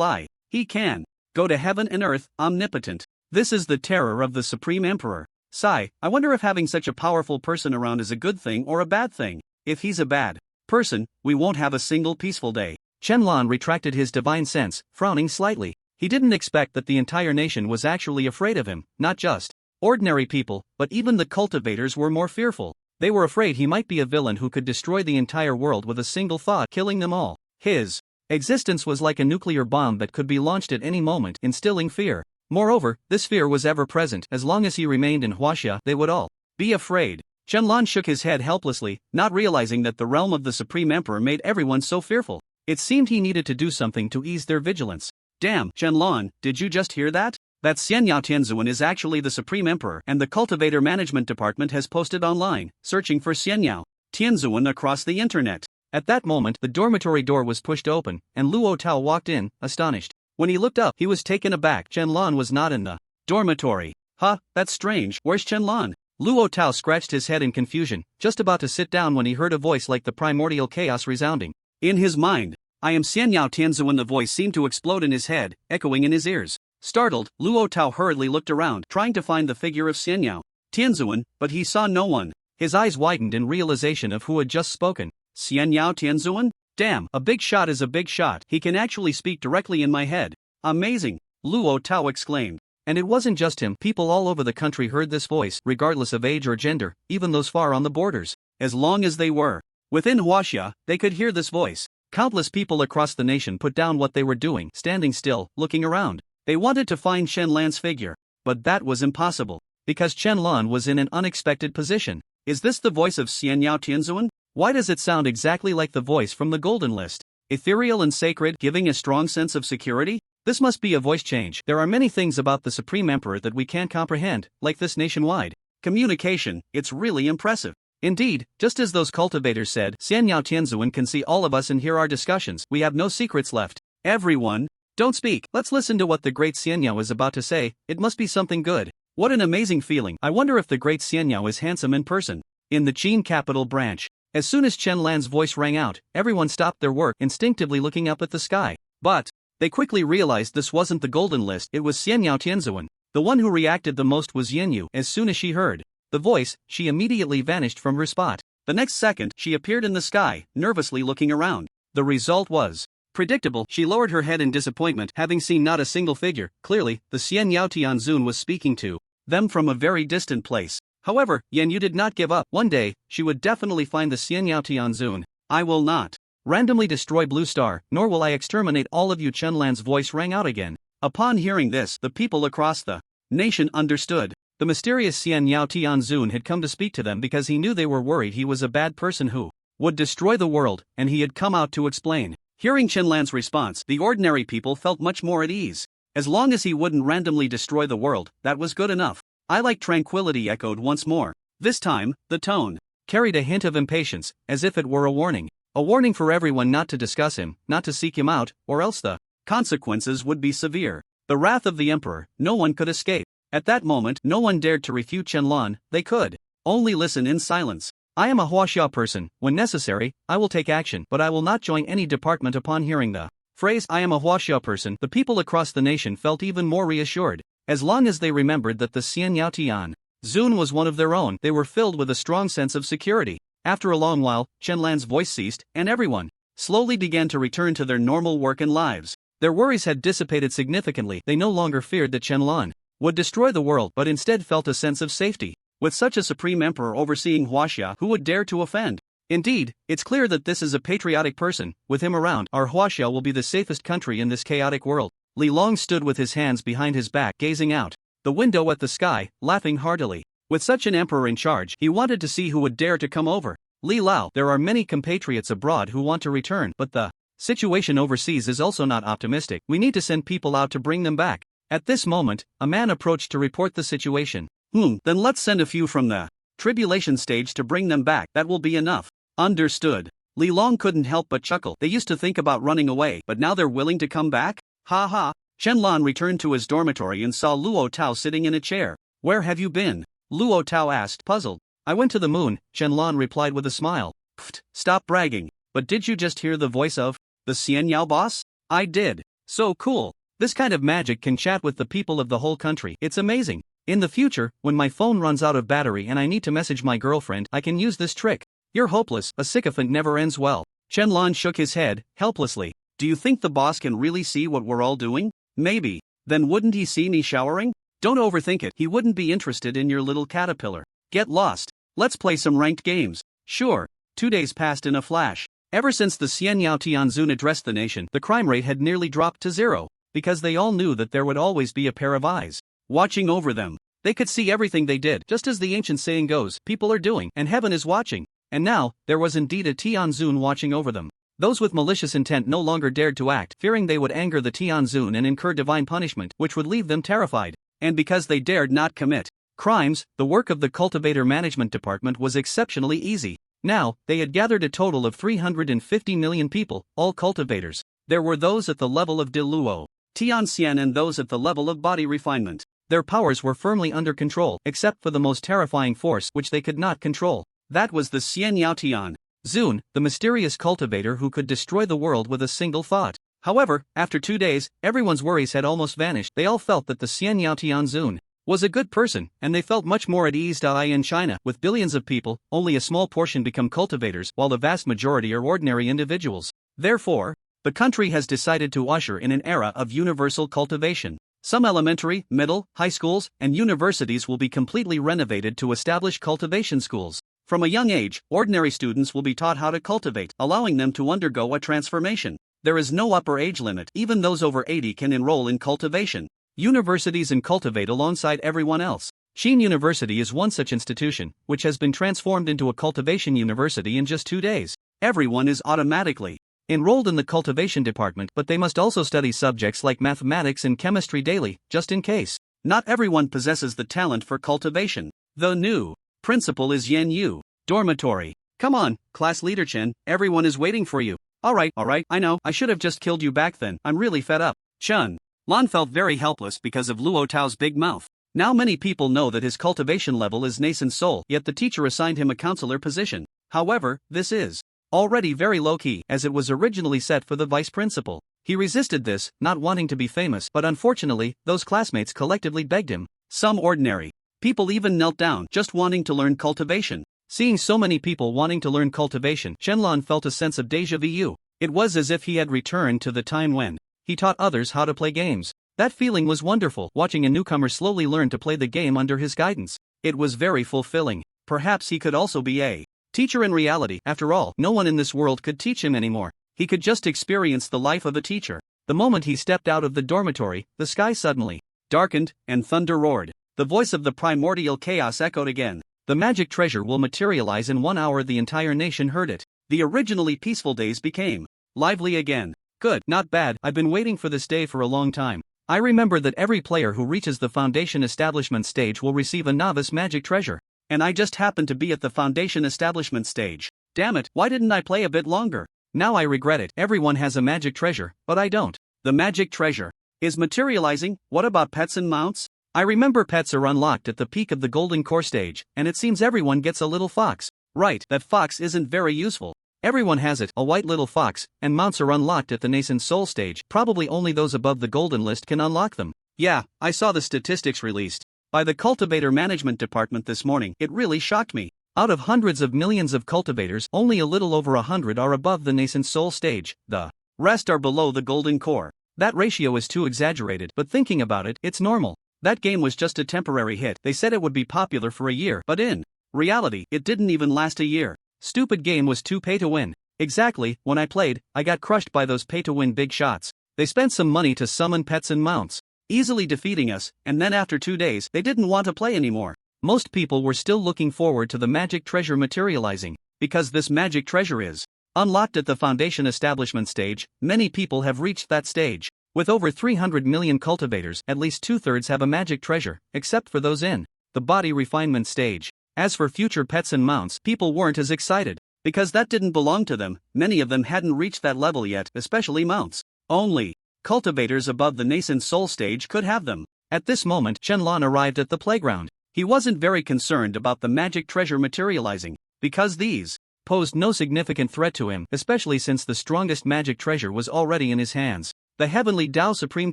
Speaker 1: eye. He can go to heaven and earth, omnipotent. This is the terror of the supreme emperor." Sigh, I wonder if having such a powerful person around is a good thing or a bad thing. If he's a bad person, we won't have a single peaceful day. Shenlong retracted his divine sense, frowning slightly. He didn't expect that the entire nation was actually afraid of him, not just ordinary people, but even the cultivators were more fearful. They were afraid he might be a villain who could destroy the entire world with a single thought, killing them all. His existence was like a nuclear bomb that could be launched at any moment, instilling fear. Moreover, this fear was ever present. As long as he remained in Huaxia, they would all be afraid. Shenlong shook his head helplessly, not realizing that the realm of the Supreme Emperor made everyone so fearful. It seemed he needed to do something to ease their vigilance. Damn, Shenlong, did you just hear that? That Xianyao Tianzuan is actually the Supreme Emperor, and the Cultivator Management Department has posted online, searching for Xianyao Tianzuan across the internet. At that moment, the dormitory door was pushed open, and Luo Tao walked in, astonished. When he looked up, he was taken aback. Shenlong was not in the dormitory. Huh, that's strange. Where's Shenlong? Luo Tao scratched his head in confusion, just about to sit down when he heard a voice like the primordial chaos resounding in his mind. I am Xianyao Tianzuan. The voice seemed to explode in his head, echoing in his ears. Startled, Luo Tao hurriedly looked around, trying to find the figure of Xianyao Tianzuan, but he saw no one. His eyes widened in realization of who had just spoken.
Speaker 2: Xian Yao Tianzuan? Damn, a big shot is a big shot. He can actually speak directly in my head. Amazing, Luo Tao exclaimed.
Speaker 1: And it wasn't just him, people all over the country heard this voice, regardless of age or gender, even those far on the borders.
Speaker 2: As long as they were within Huaxia, they could hear this voice.
Speaker 1: Countless people across the nation put down what they were doing, standing still, looking around.
Speaker 2: They wanted to find Chen Lan's figure, but that was impossible,
Speaker 1: because Chen Lan was in an unexpected position.
Speaker 2: Is this the voice of Xian Yao Tianzuan?
Speaker 1: Why does it sound exactly like the voice from the Golden List?
Speaker 2: Ethereal and sacred, giving a strong sense of security?
Speaker 1: This must be a voice change. There are many things about the Supreme Emperor that we can't comprehend, like this nationwide
Speaker 2: communication. It's really impressive.
Speaker 1: Indeed, just as those cultivators said, Xian Yao Tianzuan can see all of us and hear our discussions. We have no secrets left.
Speaker 2: Everyone,
Speaker 1: don't speak. Let's listen to what the great Xian Yao is about to say. It must be something good.
Speaker 2: What an amazing feeling.
Speaker 1: I wonder if the great Xian Yao is handsome in person. In the Qin capital branch, as soon as Chen Lan's voice rang out, everyone stopped their work, instinctively looking up at the sky. But they quickly realized this wasn't the Golden List, it was Xian Yao Tianzuan. The one who reacted the most was Yin Yu. As soon as she heard the voice, she immediately vanished from her spot.
Speaker 2: The next second, she appeared in the sky, nervously looking around.
Speaker 1: The result was
Speaker 2: predictable. She lowered her head in disappointment, having seen not a single figure. Clearly, the Xian Yao Tianzun was speaking to them from a very distant place. However, Yan Yu did not give up. One day, she would definitely find the Xian Yao Tianzun. I will not
Speaker 1: randomly destroy Blue Star, nor will I exterminate all of you. Chen Lan's voice rang out again.
Speaker 2: Upon hearing this, the people across the nation understood.
Speaker 1: The mysterious Xian Yao Tianzun had come to speak to them because he knew they were worried he was a bad person who would destroy the world, and he had come out to explain.
Speaker 2: Hearing Chen Lan's response, the ordinary people felt much more at ease. As long as he wouldn't randomly destroy the world, that was good enough. I like tranquility, echoed once more. This time, the tone
Speaker 1: carried a hint of impatience, as if it were a warning. A warning for everyone not to discuss him, not to seek him out, or else the
Speaker 2: consequences would be severe. The wrath of the emperor, no one could escape. At that moment, no one dared to refute Chen Lan. They could only listen in silence.
Speaker 1: I am a Huaxia person. When necessary, I will take action, but I will not join any department. Upon hearing the phrase, I am a Huaxia person, the people across the nation felt even more reassured. As long as they remembered that the Xian Yao Tianzun was one of their own, they were filled with a strong sense of security. After a long while, Chen Lan's voice ceased, and everyone slowly began to return to their normal work and lives. Their worries had dissipated significantly. They no longer feared that Chen Lan would destroy the world, but instead felt a sense of safety. With such a supreme emperor overseeing Huaxia, who would dare to offend? Indeed, it's clear that this is a patriotic person. With him around, our Huaxia will be the safest country in this chaotic world. Li Long stood with his hands behind his back, gazing out the window at the sky, laughing heartily. With such an emperor in charge, he wanted to see who would dare to come over. Li Lao, there are many compatriots abroad who want to return, but the situation overseas is also not optimistic. We need to send people out to bring them back. At this moment, a man approached to report the situation.
Speaker 2: Then let's send a few from the tribulation stage to bring them back. That will be enough. Understood. Li Long couldn't help but chuckle. They used to think about running away, but now they're willing to come back? Ha ha. Chen Lan returned to his dormitory and saw Luo Tao sitting in a chair. Where have you been? Luo Tao asked, puzzled.
Speaker 1: I went to the moon, Chen Lan replied with a smile.
Speaker 2: Pfft, stop bragging. But did you just hear the voice of the Xian Yao boss? I did. So cool.
Speaker 1: This kind of magic can chat with the people of the whole country. It's amazing. In the future, when my phone runs out of battery and I need to message my girlfriend, I can use this trick. You're hopeless. A sycophant never ends well.
Speaker 2: Chen Lan shook his head, helplessly. Do you think the boss can really see what we're all doing? Maybe. Then wouldn't he see me showering? Don't overthink it. He wouldn't be interested in your little caterpillar. Get lost. Let's play some ranked games. Sure. 2 days passed in a flash. Ever since the Xian Yao Tianzun addressed the nation, the crime rate had nearly dropped to zero. Because they all knew that there would always be a pair of eyes watching over them. They could see everything they did, just as the ancient saying goes, people are doing, and heaven is watching. And now, there was indeed a Tianzun watching over them. Those with malicious intent no longer dared to act, fearing they would anger the Tianzun and incur divine punishment, which would leave them terrified. And because they dared not commit crimes, the work of the Cultivator Management Department was exceptionally easy. Now, they had gathered a total of 350 million people, all cultivators. There were those at the level of Diluo, Tianxian, and those at the level of body refinement. Their powers were firmly under control, except for the most terrifying force which they could not control. That was the Xian Yao Tianzun, the mysterious cultivator who could destroy the world with a single thought. However, after 2 days, everyone's worries had almost vanished. They all felt that the Xian Yao Tianzun
Speaker 1: was a good person, and they felt much more at ease. In China, with billions of people, only a small portion become cultivators, while the vast majority are ordinary individuals. Therefore, the country has decided to usher in an era of universal cultivation. Some elementary, middle, high schools, and universities will be completely renovated to establish cultivation schools. From a young age, ordinary students will be taught how to cultivate, allowing them to undergo a transformation. There is no upper age limit, even those over 80 can enroll in cultivation. Universities and cultivate alongside everyone else. Sheen University is one such institution, which has been transformed into a cultivation university in just 2 days. Everyone is automatically enrolled in the cultivation department, but they must also study subjects like mathematics and chemistry daily, just in case. Not everyone possesses the talent for cultivation. The new principal is Yen Yu. Dormitory. Come on, class leader Chen, everyone is waiting for you. Alright, I know, I should have just killed you back then, I'm really fed up. Chen Lan felt very helpless because of Luo Tao's big mouth. Now many people know that his cultivation level is nascent soul, yet the teacher assigned him a counselor position. However, this is already very low-key, as it was originally set for the vice principal. He resisted this, not wanting to be famous, but unfortunately, those classmates collectively begged him. Some ordinary people even knelt down, just wanting to learn cultivation. Seeing so many people wanting to learn cultivation, Shenlong felt a sense of déjà vu. It was as if he had returned to the time when he taught others how to play games. That feeling was wonderful, watching a newcomer slowly learn to play the game under his guidance. It was very fulfilling. Perhaps he could also be a teacher in reality. After all, no one in this world could teach him anymore. He could just experience the life of a teacher. The moment he stepped out of the dormitory, the sky suddenly darkened, and thunder roared. The voice of the primordial chaos echoed again. The magic treasure will materialize in 1 hour. The entire nation heard it. The originally peaceful days became lively again. Good, not bad, I've been waiting for this day for a long time. I remember that every player who reaches the foundation establishment stage will receive a novice magic treasure. And I just happened to be at the foundation establishment stage. Damn it, why didn't I play a bit longer? Now I regret it. Everyone has a magic treasure, but I don't. The magic treasure is materializing. What about pets and mounts? I remember pets are unlocked at the peak of the golden core stage, and it seems everyone gets a little fox. Right, that fox isn't very useful. Everyone has it, a white little fox, and mounts are unlocked at the nascent soul stage. Probably only those above the golden list can unlock them. Yeah, I saw the statistics released by the cultivator management department this morning. It really shocked me. Out of hundreds of millions of cultivators, only a little over 100 are above the nascent soul stage. The rest are below the golden core. That ratio is too exaggerated, but thinking about it, it's normal. That game was just a temporary hit. They said it would be popular for a year, but in reality, it didn't even last a year. Stupid game was too pay to win. Exactly, when I played, I got crushed by those pay to win big shots. They spent some money to summon pets and mounts, easily defeating us, and then after 2 days, they didn't want to play anymore. Most people were still looking forward to the magic treasure materializing, because this magic treasure is unlocked at the foundation establishment stage. Many people have reached that stage. With over 300 million cultivators, at least 2/3 have a magic treasure, except for those in the body refinement stage. As for future pets and mounts, people weren't as excited, because that didn't belong to them. Many of them hadn't reached that level yet, especially mounts. Only cultivators above the nascent soul stage could have them. At this moment, Shenlong arrived at the playground. He wasn't very concerned about the magic treasure materializing, because these posed no significant threat to him, especially since the strongest magic treasure was already in his hands. The Heavenly Dao Supreme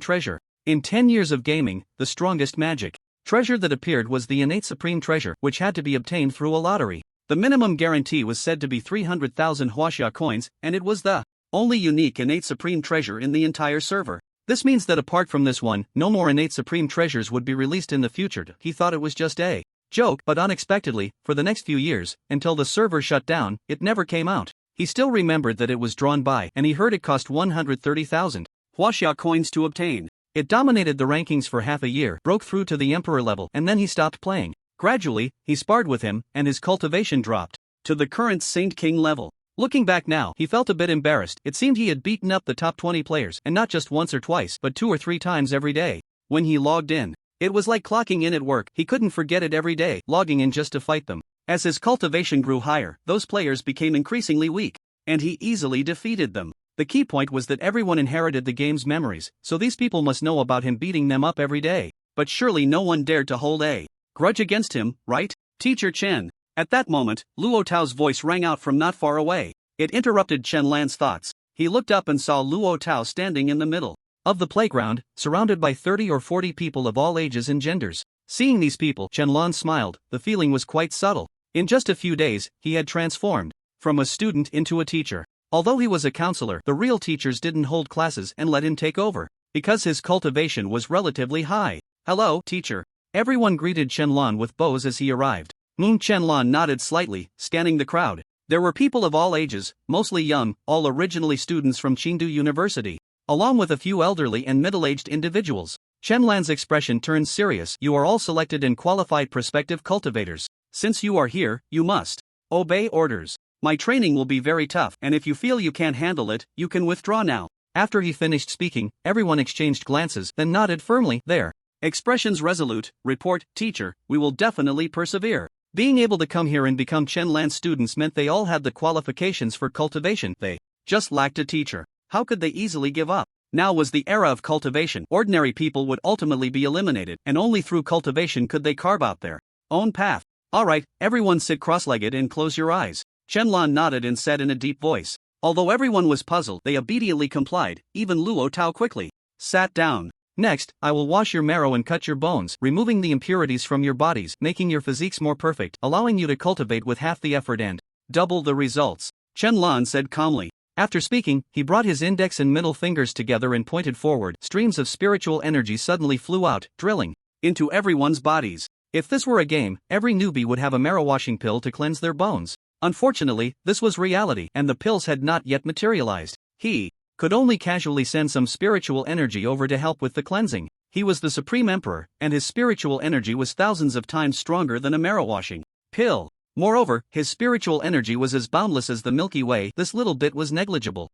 Speaker 1: Treasure. In 10 years of gaming, the strongest magic treasure that appeared was the innate Supreme Treasure, which had to be obtained through a lottery. The minimum guarantee was said to be 300,000 Huaxia coins, and it was the only unique innate Supreme Treasure in the entire server. This means that apart from this one, no more innate Supreme Treasures would be released in the future. He thought it was just a joke, but unexpectedly, for the next few years, until the server shut down, it never came out. He still remembered that it was drawn by, and he heard it cost 130,000 Huaxia coins to obtain. It dominated the rankings for half a year, broke through to the Emperor level, and then he stopped playing. Gradually, he sparred with him, and his cultivation dropped to the current Saint King level. Looking back now, he felt a bit embarrassed. It seemed he had beaten up the top 20 players, and not just once or twice, but 2 or 3 times every day. When he logged in, it was like clocking in at work. He couldn't forget it every day, logging in just to fight them. As his cultivation grew higher, those players became increasingly weak, and he easily defeated them. The key point was that everyone inherited the game's memories, so these people must know about him beating them up every day. But surely no one dared to hold a grudge against him, right? Teacher Chen. At that moment, Luo Tao's voice rang out from not far away. It interrupted Chen Lan's thoughts. He looked up and saw Luo Tao standing in the middle of the playground, surrounded by 30 or 40 people of all ages and genders.
Speaker 2: Seeing these people, Qianlan smiled. The feeling was quite subtle. In just a few days, he had transformed from a student into a teacher. Although he was a counselor, the real teachers didn't hold classes and let him take over, because his cultivation was relatively high. "Hello, teacher." Everyone greeted Qianlan with bows as he arrived. Qianlan nodded slightly, scanning the crowd. There were people of all ages, mostly young, all originally students from Chengdu University, along with a few elderly and middle-aged individuals. Qianlan's expression turned serious. "You are all selected and qualified prospective cultivators. Since you are here, you must obey orders. My training will be very tough, and if you feel you can't handle it, you can withdraw now." After he finished speaking, everyone exchanged glances, then nodded firmly. Their expressions resolute. "Report, teacher, we will definitely persevere." Being able to come here and become Qianlan's students meant they all had the qualifications for cultivation. They just lacked a teacher. How could they easily give up? Now was the era of cultivation. Ordinary people would ultimately be eliminated, and only through cultivation could they carve out their own path. "Alright, everyone sit cross-legged and close your eyes." Qianlan nodded and said in a deep voice. Although everyone was puzzled, they obediently complied. Even Luo Tao quickly sat down. "Next, I will wash your marrow and cut your bones, removing the impurities from your bodies, making your physiques more perfect, allowing you to cultivate with half the effort and double the results," Qianlan said calmly. After speaking, he brought his index and middle fingers together and pointed forward. Streams of spiritual energy suddenly flew out, drilling into everyone's bodies. If this were a game, every newbie would have a marrow washing pill to cleanse their bones. Unfortunately, this was reality, and the pills had not yet materialized. He could only casually send some spiritual energy over to help with the cleansing. He was the Supreme Emperor, and his spiritual energy was thousands of times stronger than a marrow washing pill. Moreover, his spiritual energy was as boundless as the Milky Way. This little bit was negligible.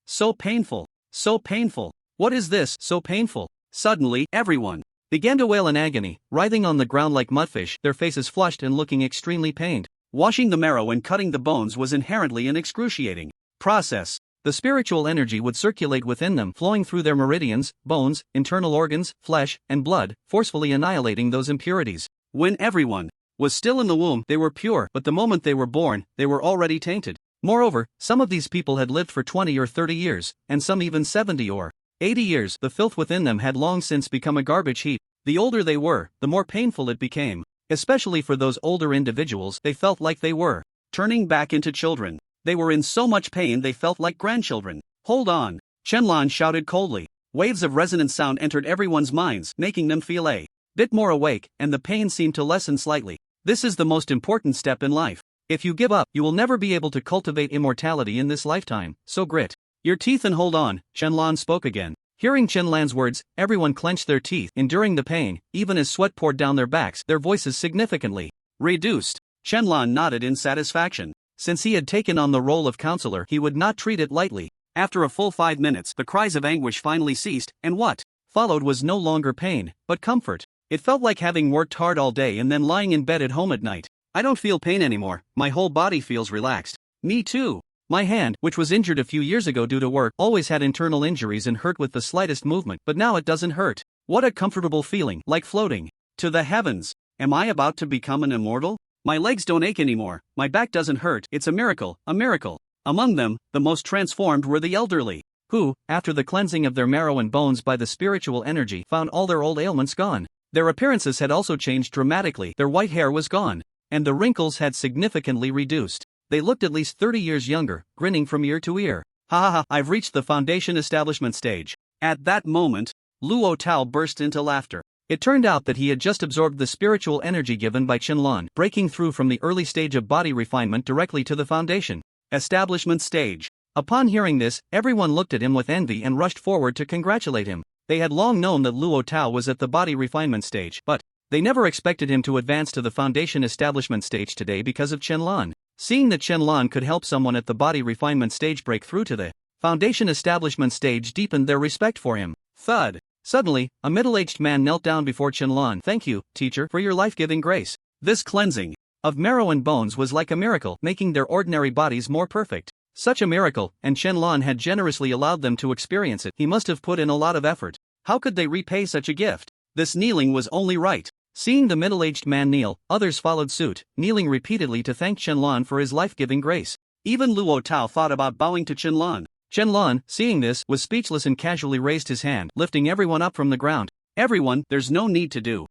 Speaker 2: So painful. So painful. What is this? So painful. Suddenly, everyone began to wail in agony, writhing on the ground like mudfish, their faces flushed and looking extremely pained. Washing the marrow and cutting the bones was inherently an excruciating process. The spiritual energy would circulate within them, flowing through their meridians, bones, internal organs, flesh, and blood, forcefully annihilating those impurities. When everyone was still in the womb, they were pure, but the moment they were born, they were already tainted. Moreover, some of these people had lived for 20 or 30 years, and some even 70 or 80 years. The filth within them had long since become a garbage heap. The older they were, the more painful it became. Especially for those older individuals, they felt like they were turning back into children. They were in so much pain they felt like grandchildren. "Hold on," Qianlan shouted coldly. Waves of resonant sound entered everyone's minds, making them feel a bit more awake, and the pain seemed to lessen slightly. "This is the most important step in life. If you give up, you will never be able to cultivate immortality in this lifetime, so grit your teeth and hold on," Qianlan spoke again. Hearing Qianlan's words, everyone clenched their teeth, enduring the pain, even as sweat poured down their backs, their voices significantly reduced. Qianlan nodded in satisfaction. Since he had taken on the role of counselor, he would not treat it lightly. After a full 5 minutes, the cries of anguish finally ceased, and what followed was no longer pain, but comfort. It felt like having worked hard all day and then lying in bed at home at night. "I don't feel pain anymore, my whole body feels relaxed." "Me too. My hand, which was injured a few years ago due to work, always had internal injuries and hurt with the slightest movement, but now it doesn't hurt. What a comfortable feeling, like floating to the heavens. Am I about to become an immortal? My legs don't ache anymore, my back doesn't hurt. It's a miracle, a miracle." Among them, the most transformed were the elderly, who, after the cleansing of their marrow and bones by the spiritual energy, found all their old ailments gone. Their appearances had also changed dramatically. Their white hair was gone, and the wrinkles had significantly reduced. They looked at least 30 years younger, grinning from ear to ear. "Ha ha ha, I've reached the foundation establishment stage." At that moment, Luo Tao burst into laughter. It turned out that he had just absorbed the spiritual energy given by Qianlan, breaking through from the early stage of body refinement directly to the foundation establishment stage. Upon hearing this, everyone looked at him with envy and rushed forward to congratulate him. They had long known that Luo Tao was at the body refinement stage, but they never expected him to advance to the foundation establishment stage today because of Qianlan. Seeing that Qianlan could help someone at the body refinement stage break through to the foundation establishment stage deepened their respect for him. Thud. Suddenly, a middle-aged man knelt down before Qianlan. "Thank you, teacher, for your life-giving grace." This cleansing of marrow and bones was like a miracle, making their ordinary bodies more perfect. Such a miracle, and Qianlan had generously allowed them to experience it. He must have put in a lot of effort. How could they repay such a gift? This kneeling was only right. Seeing the middle-aged man kneel, others followed suit, kneeling repeatedly to thank Qianlan for his life-giving grace. Even Luo Tao thought about bowing to Qianlan. Qianlan, seeing this, was speechless and casually raised his hand, lifting everyone up from the ground. "Everyone, there's no need to do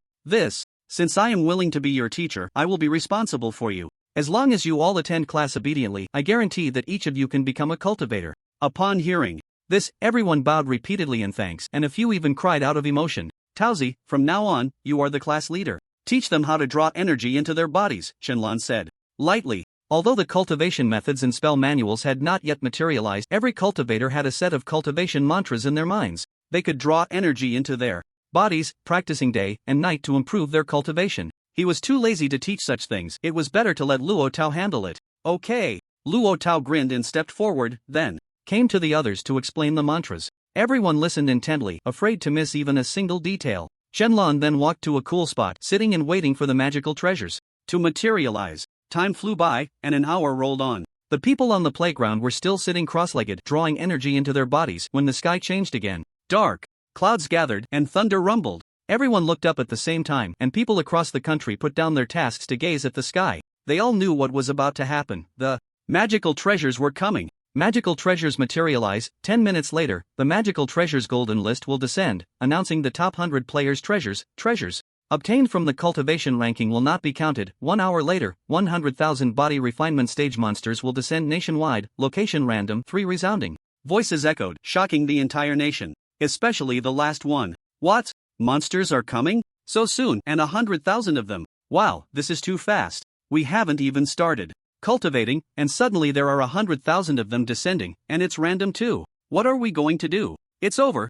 Speaker 2: Since I am willing to be your teacher, I will be responsible for you. As long as you all attend class obediently, I guarantee that each of you can become a cultivator. Upon hearing this, everyone bowed repeatedly in thanks, and a few even cried out of emotion. Taozi, from now on, you are the class leader. Teach them how to draw energy into their bodies, Shenlan said. Lightly. Although the cultivation methods and spell manuals had not yet materialized, every cultivator had a set of cultivation mantras in their minds. They could draw energy into their bodies, practicing day and night to improve their cultivation. He was too lazy to teach such things. It was better to let Luo Tao handle it. Okay. Luo Tao grinned and stepped forward, then came to the others to explain the mantras. Everyone listened intently, afraid to miss even a single detail. Shenlan then walked to a cool spot, sitting and waiting for the magical treasures to materialize. Time flew by, and an hour rolled on. The people on the playground were still sitting cross-legged, drawing energy into their bodies, when the sky changed again. Dark. Clouds gathered, and thunder rumbled. Everyone looked up at the same time, and people across the country put down their tasks to gaze at the sky. They all knew what was about to happen. The magical treasures were coming. Magical treasures materialize. 10 minutes later, the magical treasures golden list will descend, announcing the top 100 players' treasures. Obtained from the cultivation ranking will not be counted. 1 hour later, 100,000 body refinement stage monsters will descend nationwide, location random. 3 resounding voices echoed, shocking the entire nation. Especially the last one. What? Monsters are coming? So soon, and 100,000 of them. Wow, this is too fast. We haven't even started cultivating, and suddenly there are 100,000 of them descending, and it's random too. What are we going to do? It's over,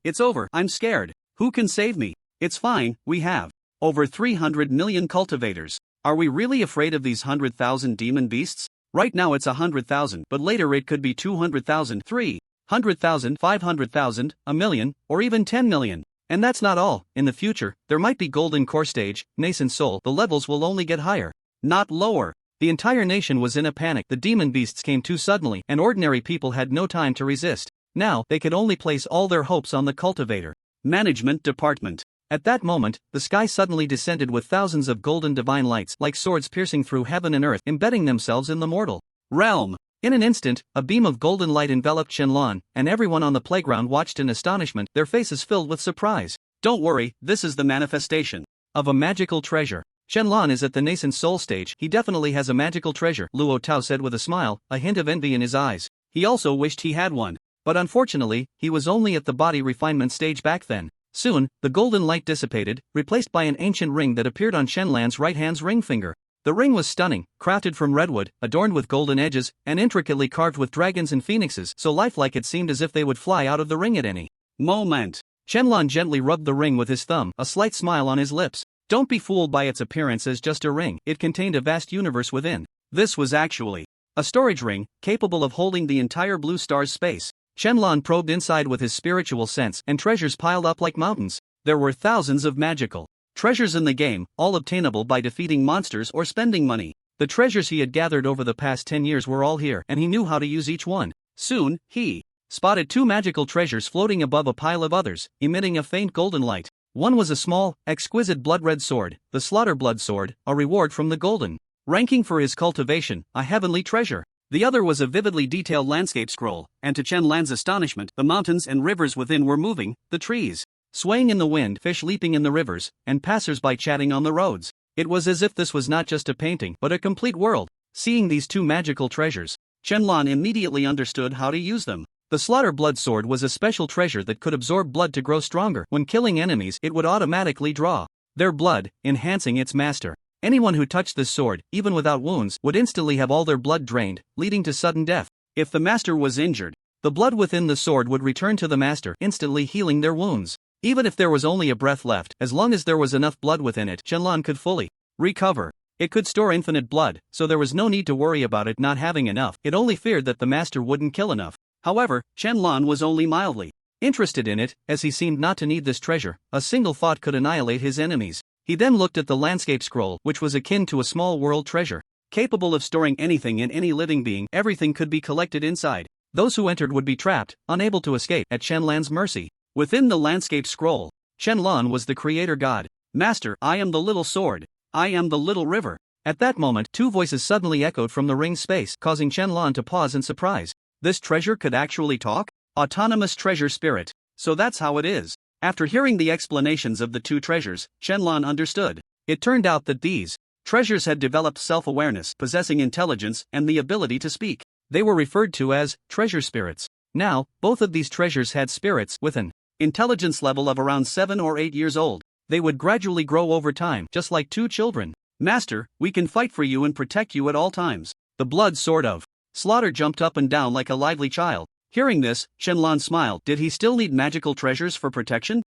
Speaker 2: I'm scared. Who can save me? It's fine, we have over 300 million cultivators. Are we really afraid of these 100,000 demon beasts? Right now it's 100,000, but later it could be 200,000, 300,000, 500,000, a million, or even 10 million. And that's not all. In the future, there might be golden core stage, nascent soul. The levels will only get higher, not lower. The entire nation was in a panic. The demon beasts came too suddenly, and ordinary people had no time to resist. Now, they could only place all their hopes on the cultivator management department. At that moment, the sky suddenly descended with thousands of golden divine lights, like swords piercing through heaven and earth, embedding themselves in the mortal realm. In an instant, a beam of golden light enveloped Shenlan, and everyone on the playground watched in astonishment, their faces filled with surprise. Don't worry, this is the manifestation of a magical treasure. Shenlan is at the nascent soul stage. He definitely has a magical treasure, Luo Tao said with a smile, a hint of envy in his eyes. He also wished he had one. But unfortunately, he was only at the body refinement stage back then. Soon, the golden light dissipated, replaced by an ancient ring that appeared on Shenlan's right hand's ring finger. The ring was stunning, crafted from redwood, adorned with golden edges, and intricately carved with dragons and phoenixes, so lifelike it seemed as if they would fly out of the ring at any moment. Shenlan gently rubbed the ring with his thumb, a slight smile on his lips. Don't be fooled by its appearance as just a ring. It contained a vast universe within. This was actually a storage ring, capable of holding the entire blue star's space. Shenlan probed inside with his spiritual sense, and treasures piled up like mountains. There were thousands of magical treasures in the game, all obtainable by defeating monsters or spending money. The treasures he had gathered over the past 10 years were all here, and he knew how to use each one. Soon, he spotted 2 magical treasures floating above a pile of others, emitting a faint golden light. One was a small, exquisite blood-red sword, the Slaughter Blood Sword, a reward from the golden ranking for his cultivation, a heavenly treasure. The other was a vividly detailed landscape scroll, and to Shenlan's astonishment, the mountains and rivers within were moving, the trees swaying in the wind, fish leaping in the rivers, and passers-by chatting on the roads. It was as if this was not just a painting, but a complete world. Seeing these 2 magical treasures, Shenlan immediately understood how to use them. The Slaughter Blood Sword was a special treasure that could absorb blood to grow stronger. When killing enemies, it would automatically draw their blood, enhancing its master. Anyone who touched this sword, even without wounds, would instantly have all their blood drained, leading to sudden death. If the master was injured, the blood within the sword would return to the master, instantly healing their wounds. Even if there was only a breath left, as long as there was enough blood within it, Shenlan could fully recover. It could store infinite blood, so there was no need to worry about it not having enough. It only feared that the master wouldn't kill enough. However, Shenlan was only mildly interested in it, as he seemed not to need this treasure. A single thought could annihilate his enemies. He then looked at the landscape scroll, which was akin to a small world treasure. Capable of storing anything in any living being, everything could be collected inside. Those who entered would be trapped, unable to escape, at Shenlan's mercy. Within the landscape scroll, Shenlan was the creator god. Master, I am the little sword. I am the little river. At that moment, 2 voices suddenly echoed from the ring's space, causing Shenlan to pause in surprise. This treasure could actually talk? Autonomous treasure spirit. So that's how it is. After hearing the explanations of the 2 treasures, Shenlan understood. It turned out that these treasures had developed self-awareness, possessing intelligence, and the ability to speak. They were referred to as treasure spirits. Now, both of these treasures had spirits with an intelligence level of around 7 or 8 years old. They would gradually grow over time, just like 2 children. Master, we can fight for you and protect you at all times. The blood sort of slaughter jumped up and down like a lively child. Hearing this, Shenlong smiled. Did he still need magical treasures for protection?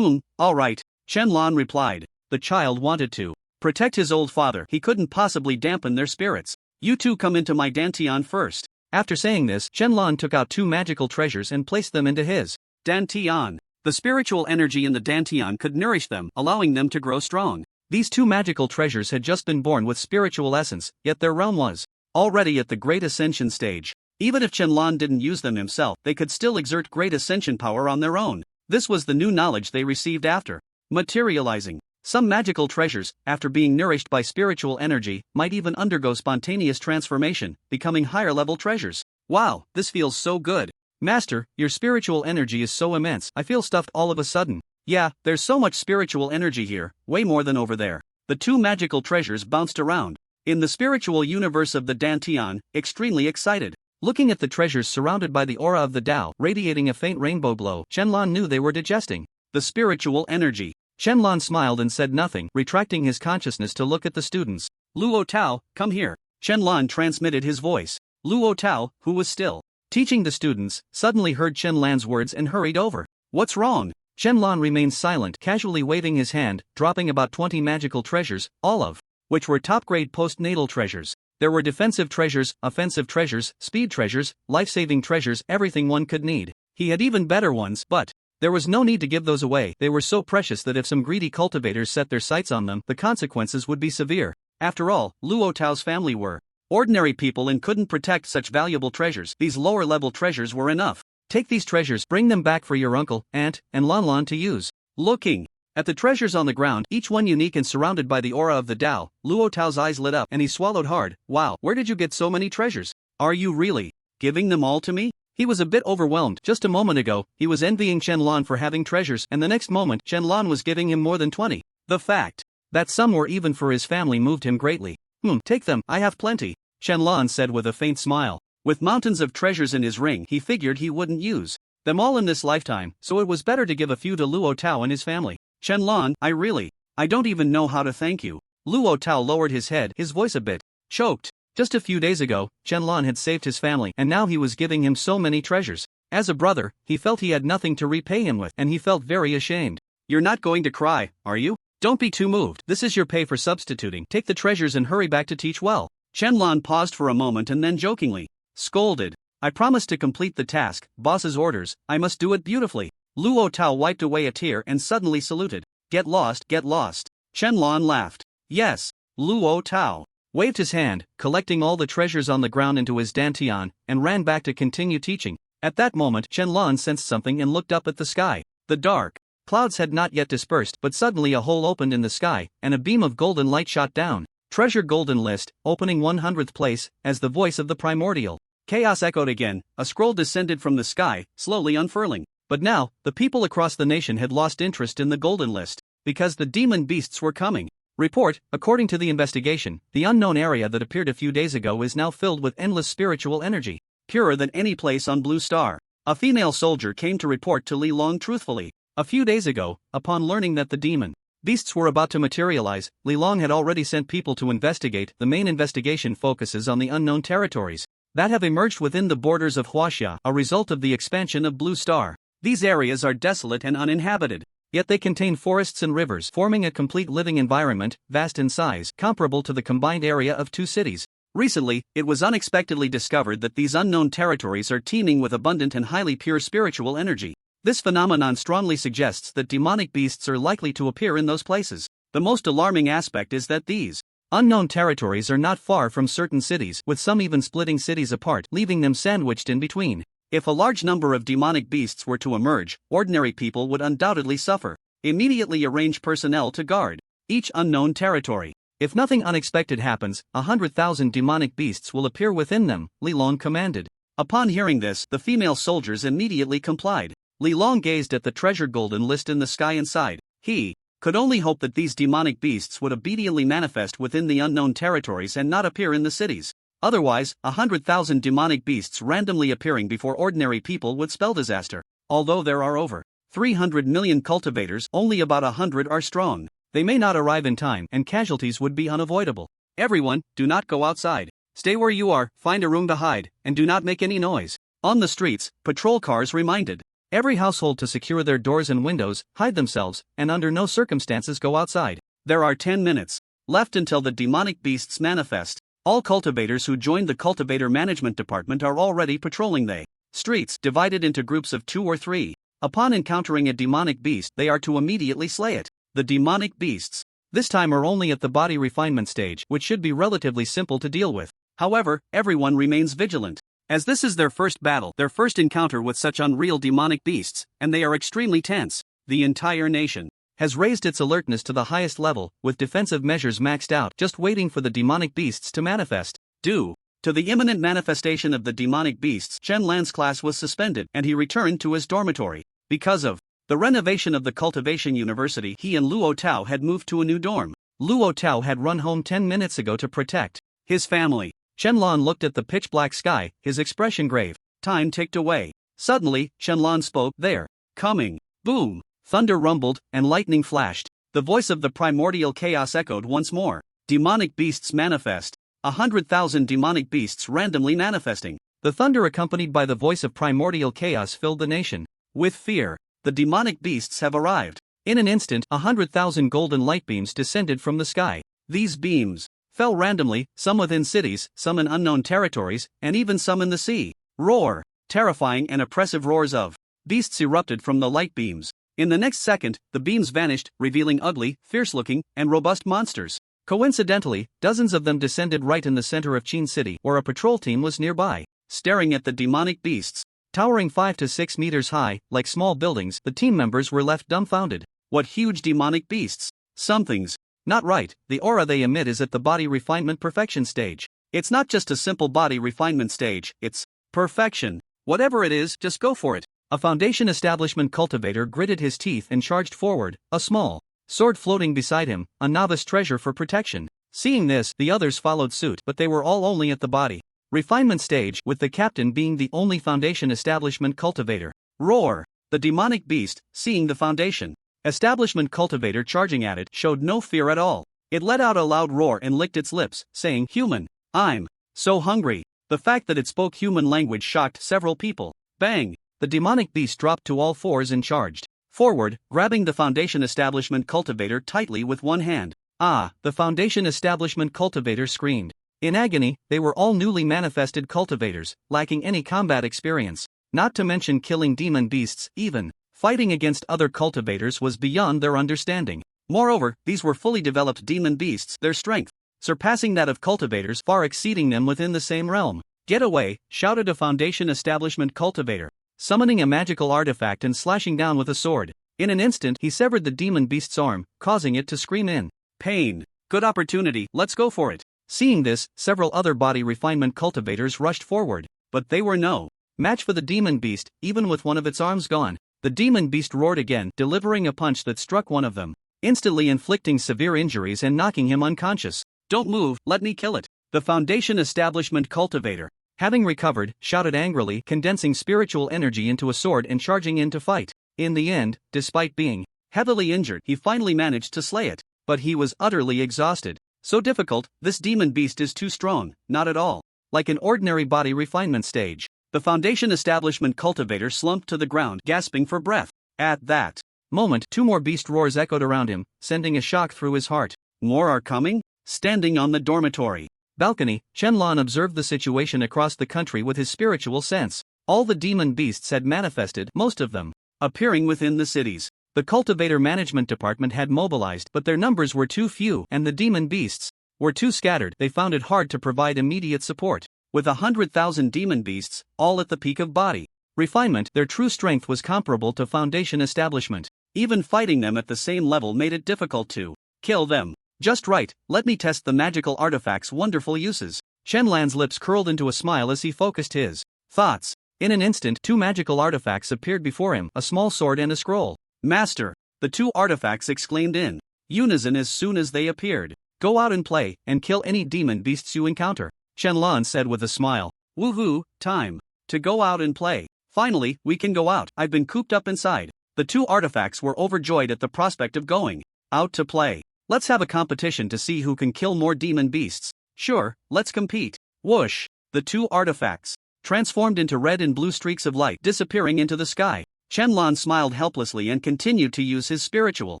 Speaker 2: All right, Shenlong replied. The child wanted to protect his old father. He couldn't possibly dampen their spirits. You two come into my dantian first.
Speaker 1: After saying this, Shenlong took out 2 magical treasures and placed them into his
Speaker 2: dantian. The spiritual energy in the dantian could nourish them, allowing them to grow strong.
Speaker 1: These 2 magical treasures had just been born with spiritual essence, yet their realm was
Speaker 2: already at the Great Ascension stage. Even if Shenlong didn't use them himself, they could still exert Great Ascension power on their own. This was the new knowledge they received after materializing. Some magical treasures, after being nourished by spiritual energy, might even undergo spontaneous transformation, becoming higher-level treasures. Wow, this feels so good.
Speaker 1: Master, your spiritual energy is so immense, I feel stuffed all of a sudden.
Speaker 2: Yeah, there's so much spiritual energy here, way more than over there. The 2 magical treasures bounced around in the spiritual universe of the dantian, extremely excited.
Speaker 1: Looking at the treasures surrounded by the aura of the Tao, radiating a faint rainbow glow, Shenlong knew they were digesting
Speaker 2: the spiritual energy.
Speaker 1: Shenlong smiled and said nothing, retracting his consciousness to look at the students.
Speaker 2: Luo Tao, come here. Shenlong transmitted his voice. Luo Tao, who was still
Speaker 1: teaching the students, suddenly heard Shenlong's words and hurried over.
Speaker 2: What's wrong?
Speaker 1: Shenlong remained silent, casually waving his hand, dropping about 20 magical treasures, all of which were top-grade postnatal treasures. There were defensive treasures, offensive treasures, speed treasures, life-saving treasures, everything one could need. He had even better ones, but there was no need to give those away. They were so precious that if some greedy cultivators set their sights on them, the consequences would be severe. After all, Luo Tao's family were ordinary people and couldn't protect such valuable treasures. These lower-level treasures were enough. Take these treasures, bring them back for your uncle, aunt, and Lon to use.
Speaker 2: Looking at the treasures on the ground, each one unique and surrounded by the aura of the Tao, Luo Tao's eyes lit up and he swallowed hard. Wow, where did you get so many treasures? Are you really giving them all to me? He was a bit overwhelmed. Just a moment ago, he was envying Shenlong for having treasures, and the next moment, Shenlong was giving him more than 20. The fact that some were even for his family moved him greatly.
Speaker 1: Take them, I have plenty,
Speaker 2: Shenlong said with a faint smile. With mountains of treasures in his ring, he figured he wouldn't use them all in this lifetime, so it was better to give a few to Luo Tao and his family. Shenlong, I don't even know how to thank you. Luo Tao lowered his head, his voice a bit choked.
Speaker 1: Just a few days ago, Shenlong had saved his family, and now he was giving him so many treasures. As a brother, he felt he had nothing to repay him with, and he felt very ashamed.
Speaker 2: You're not going to cry, are you?
Speaker 1: Don't be too moved. This is your pay for substituting. Take the treasures and hurry back to teach well.
Speaker 2: Shenlong paused for a moment and then jokingly scolded. I promised to complete the task, boss's orders, I must do it beautifully. Luo Tao wiped away a tear and suddenly saluted. Get lost, get lost. Shenlong laughed. Yes, Luo Tao waved his hand, collecting all the treasures on the ground into his dantian, and ran back to continue teaching. At that moment, Shenlong sensed something and looked up at the sky. The dark clouds had not yet dispersed, but suddenly a hole opened in the sky, and a beam of golden light shot down. Treasure Golden List, opening 100th place, as the voice of the primordial chaos echoed again, a scroll descended from the sky, slowly unfurling. But now, the people across the nation had lost interest in the Golden List, because the demon beasts were coming. Report, according to the investigation, the unknown area that appeared a few days ago is now filled with endless spiritual energy, purer than any place on Blue Star. A female soldier came to report to Li Long truthfully. A few days ago, upon learning that the demon beasts were about to materialize, Li Long had already sent people to investigate. The main investigation focuses on the unknown territories that have emerged within the borders of Huaxia, a result of the expansion of Blue Star. These areas are desolate and uninhabited. Yet they contain forests and rivers, forming a complete living environment, vast in size, comparable to the combined area of 2 cities. Recently, it was unexpectedly discovered that these unknown territories are teeming with abundant and highly pure spiritual energy. This phenomenon strongly suggests that demonic beasts are likely to appear in those places. The most alarming aspect is that these unknown territories are not far from certain cities, with some even splitting cities apart, leaving them sandwiched in between. If a large number of demonic beasts were to emerge, ordinary people would undoubtedly suffer. Immediately arrange personnel to guard each unknown territory. If nothing unexpected happens, 100,000 demonic beasts will appear within them, Li Long commanded. Upon hearing this, the female soldiers immediately complied. Li Long gazed at the treasure golden list in the sky and sighed. He could only hope that these demonic beasts would obediently manifest within the unknown territories and not appear in the cities. Otherwise, 100,000 demonic beasts randomly appearing before ordinary people would spell disaster. Although there are over 300 million cultivators, only about 100 are strong. They may not arrive in time and casualties would be unavoidable. Everyone, do not go outside. Stay where you are, find a room to hide, and do not make any noise. On the streets, patrol cars reminded every household to secure their doors and windows, hide themselves, and under no circumstances go outside. There are 10 minutes left until the demonic beasts manifest. All cultivators who joined the cultivator management department are already patrolling the streets, divided into groups of 2 or 3. Upon encountering a demonic beast, they are to immediately slay it. The demonic beasts, this time, are only at the body refinement stage, which should be relatively simple to deal with. However, everyone remains vigilant, as this is their first battle, their first encounter with such unreal demonic beasts, and they are extremely tense. The entire nation has raised its alertness to the highest level, with defensive measures maxed out, just waiting for the demonic beasts to manifest. Due to the imminent manifestation of the demonic beasts, Chen Lan's class was suspended, and he returned to his dormitory. Because of the renovation of the Cultivation University, he and Luo Tao had moved to a new dorm. Luo Tao had run home 10 minutes ago to protect his family. Chen looked at the pitch-black sky, his expression grave. Time ticked away. Suddenly, Chen spoke. They're coming. Boom! Thunder rumbled, and lightning flashed. The voice of the primordial chaos echoed once more. Demonic beasts manifest. 100,000 demonic beasts randomly manifesting. The thunder, accompanied by the voice of primordial chaos, filled the nation with fear. The demonic beasts have arrived. In an instant, 100,000 golden light beams descended from the sky. These beams fell randomly, some within cities, some in unknown territories, and even some in the sea. Roar! Terrifying and oppressive roars of beasts erupted from the light beams. In the next second, the beams vanished, revealing ugly, fierce-looking, and robust monsters. Coincidentally, dozens of them descended right in the center of Qin City, where a patrol team was nearby. Staring at the demonic beasts, towering 5 to 6 meters high, like small buildings, the team members were left dumbfounded. What huge demonic beasts! Something's not right. The aura they emit is at the body refinement perfection stage. It's not just a simple body refinement stage, it's perfection. Whatever it is, just go for it. A foundation establishment cultivator gritted his teeth and charged forward, a small sword floating beside him, a novice treasure for protection. Seeing this, the others followed suit, but they were all only at the body refinement stage, with the captain being the only foundation establishment cultivator. Roar! The demonic beast, seeing the foundation establishment cultivator charging at it, showed no fear at all. It let out a loud roar and licked its lips, saying, "Human, I'm so hungry." The fact that it spoke human language shocked several people. Bang! The demonic beast dropped to all fours and charged forward, grabbing the foundation establishment cultivator tightly with one hand. Ah! The foundation establishment cultivator screamed. In agony, they were all newly manifested cultivators, lacking any combat experience. Not to mention killing demon beasts, even fighting against other cultivators was beyond their understanding. Moreover, these were fully developed demon beasts, their strength surpassing that of cultivators, far exceeding them within the same realm. "Get away!" shouted a foundation establishment cultivator, summoning a magical artifact and slashing down with a sword. In an instant, he severed the demon beast's arm, causing it to scream in pain. Good opportunity, let's go for it. Seeing this, several other body refinement cultivators rushed forward, but they were no match for the demon beast, even with one of its arms gone. The demon beast roared again, delivering a punch that struck one of them, instantly inflicting severe injuries and knocking him unconscious. "Don't move, let me kill it." The foundation establishment cultivator, having recovered, shouted angrily, condensing spiritual energy into a sword and charging in to fight. In the end, despite being heavily injured, he finally managed to slay it. But he was utterly exhausted. So difficult, this demon beast is too strong, not at all like an ordinary body refinement stage. The foundation establishment cultivator slumped to the ground, gasping for breath. At that moment, 2 more beast roars echoed around him, sending a shock through his heart. More are coming? Standing on the dormitory balcony, Chen Lan observed the situation across the country with his spiritual sense. All the demon beasts had manifested, most of them appearing within the cities. The cultivator management department had mobilized, but their numbers were too few, and the demon beasts were too scattered. They found it hard to provide immediate support. With 100,000 demon beasts, all at the peak of body refinement, their true strength was comparable to foundation establishment. Even fighting them at the same level made it difficult to kill them. Just right, let me test the magical artifact's wonderful uses. Chen Lan's lips curled into a smile as he focused his thoughts. In an instant, 2 magical artifacts appeared before him, a small sword and a scroll. "Master, the two artifacts exclaimed in unison as soon as they appeared. Go out and play, and kill any demon beasts you encounter, Qianlan said with a smile. Woohoo, time to go out and play. Finally, we can go out. I've been cooped up inside. The two artifacts were overjoyed at the prospect of going out to play. Let's have a competition to see who can kill more demon beasts. Sure, let's compete. Whoosh! The two artifacts transformed into red and blue streaks of light, disappearing into the sky. Qianlan smiled helplessly and continued to use his spiritual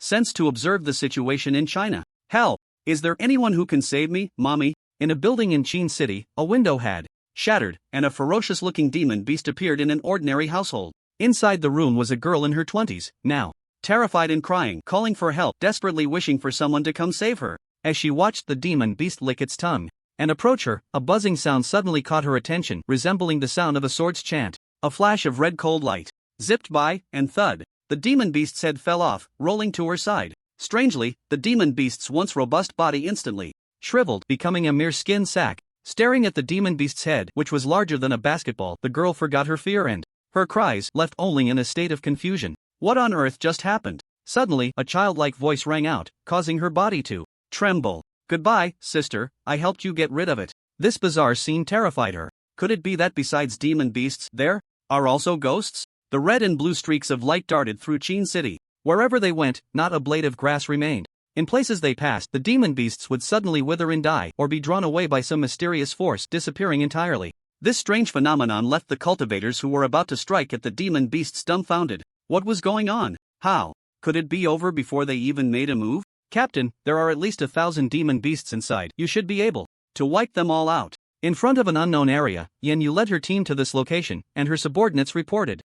Speaker 2: sense to observe the situation in China. Help! Is there anyone who can save me, mommy? In a building in Qin City, a window had shattered, and a ferocious-looking demon beast appeared in an ordinary household. Inside the room was a girl in her 20s, now terrified and crying, calling for help, desperately wishing for someone to come save her. As she watched the demon beast lick its tongue and approach her, a buzzing sound suddenly caught her attention, resembling the sound of a sword's chant. A flash of red cold light zipped by, and thud, the demon beast's head fell off, rolling to her side. Strangely, the demon beast's once robust body instantly shriveled, becoming a mere skin sack. Staring at the demon beast's head, which was larger than a basketball, the girl forgot her fear and her cries, left only in a state of confusion. What on earth just happened? Suddenly, a childlike voice rang out, causing her body to tremble. Goodbye, sister, I helped you get rid of it. This bizarre scene terrified her. Could it be that besides demon beasts, there are also ghosts? The red and blue streaks of light darted through Qin City. Wherever they went, not a blade of grass remained. In places they passed, the demon beasts would suddenly wither and die, or be drawn away by some mysterious force, disappearing entirely. This strange phenomenon left the cultivators who were about to strike at the demon beasts dumbfounded. What was going on? How could it be over before they even made a move? Captain, there are at least 1,000 demon beasts inside. You should be able to wipe them all out. In front of an unknown area, Yen Yu led her team to this location, and her subordinates reported.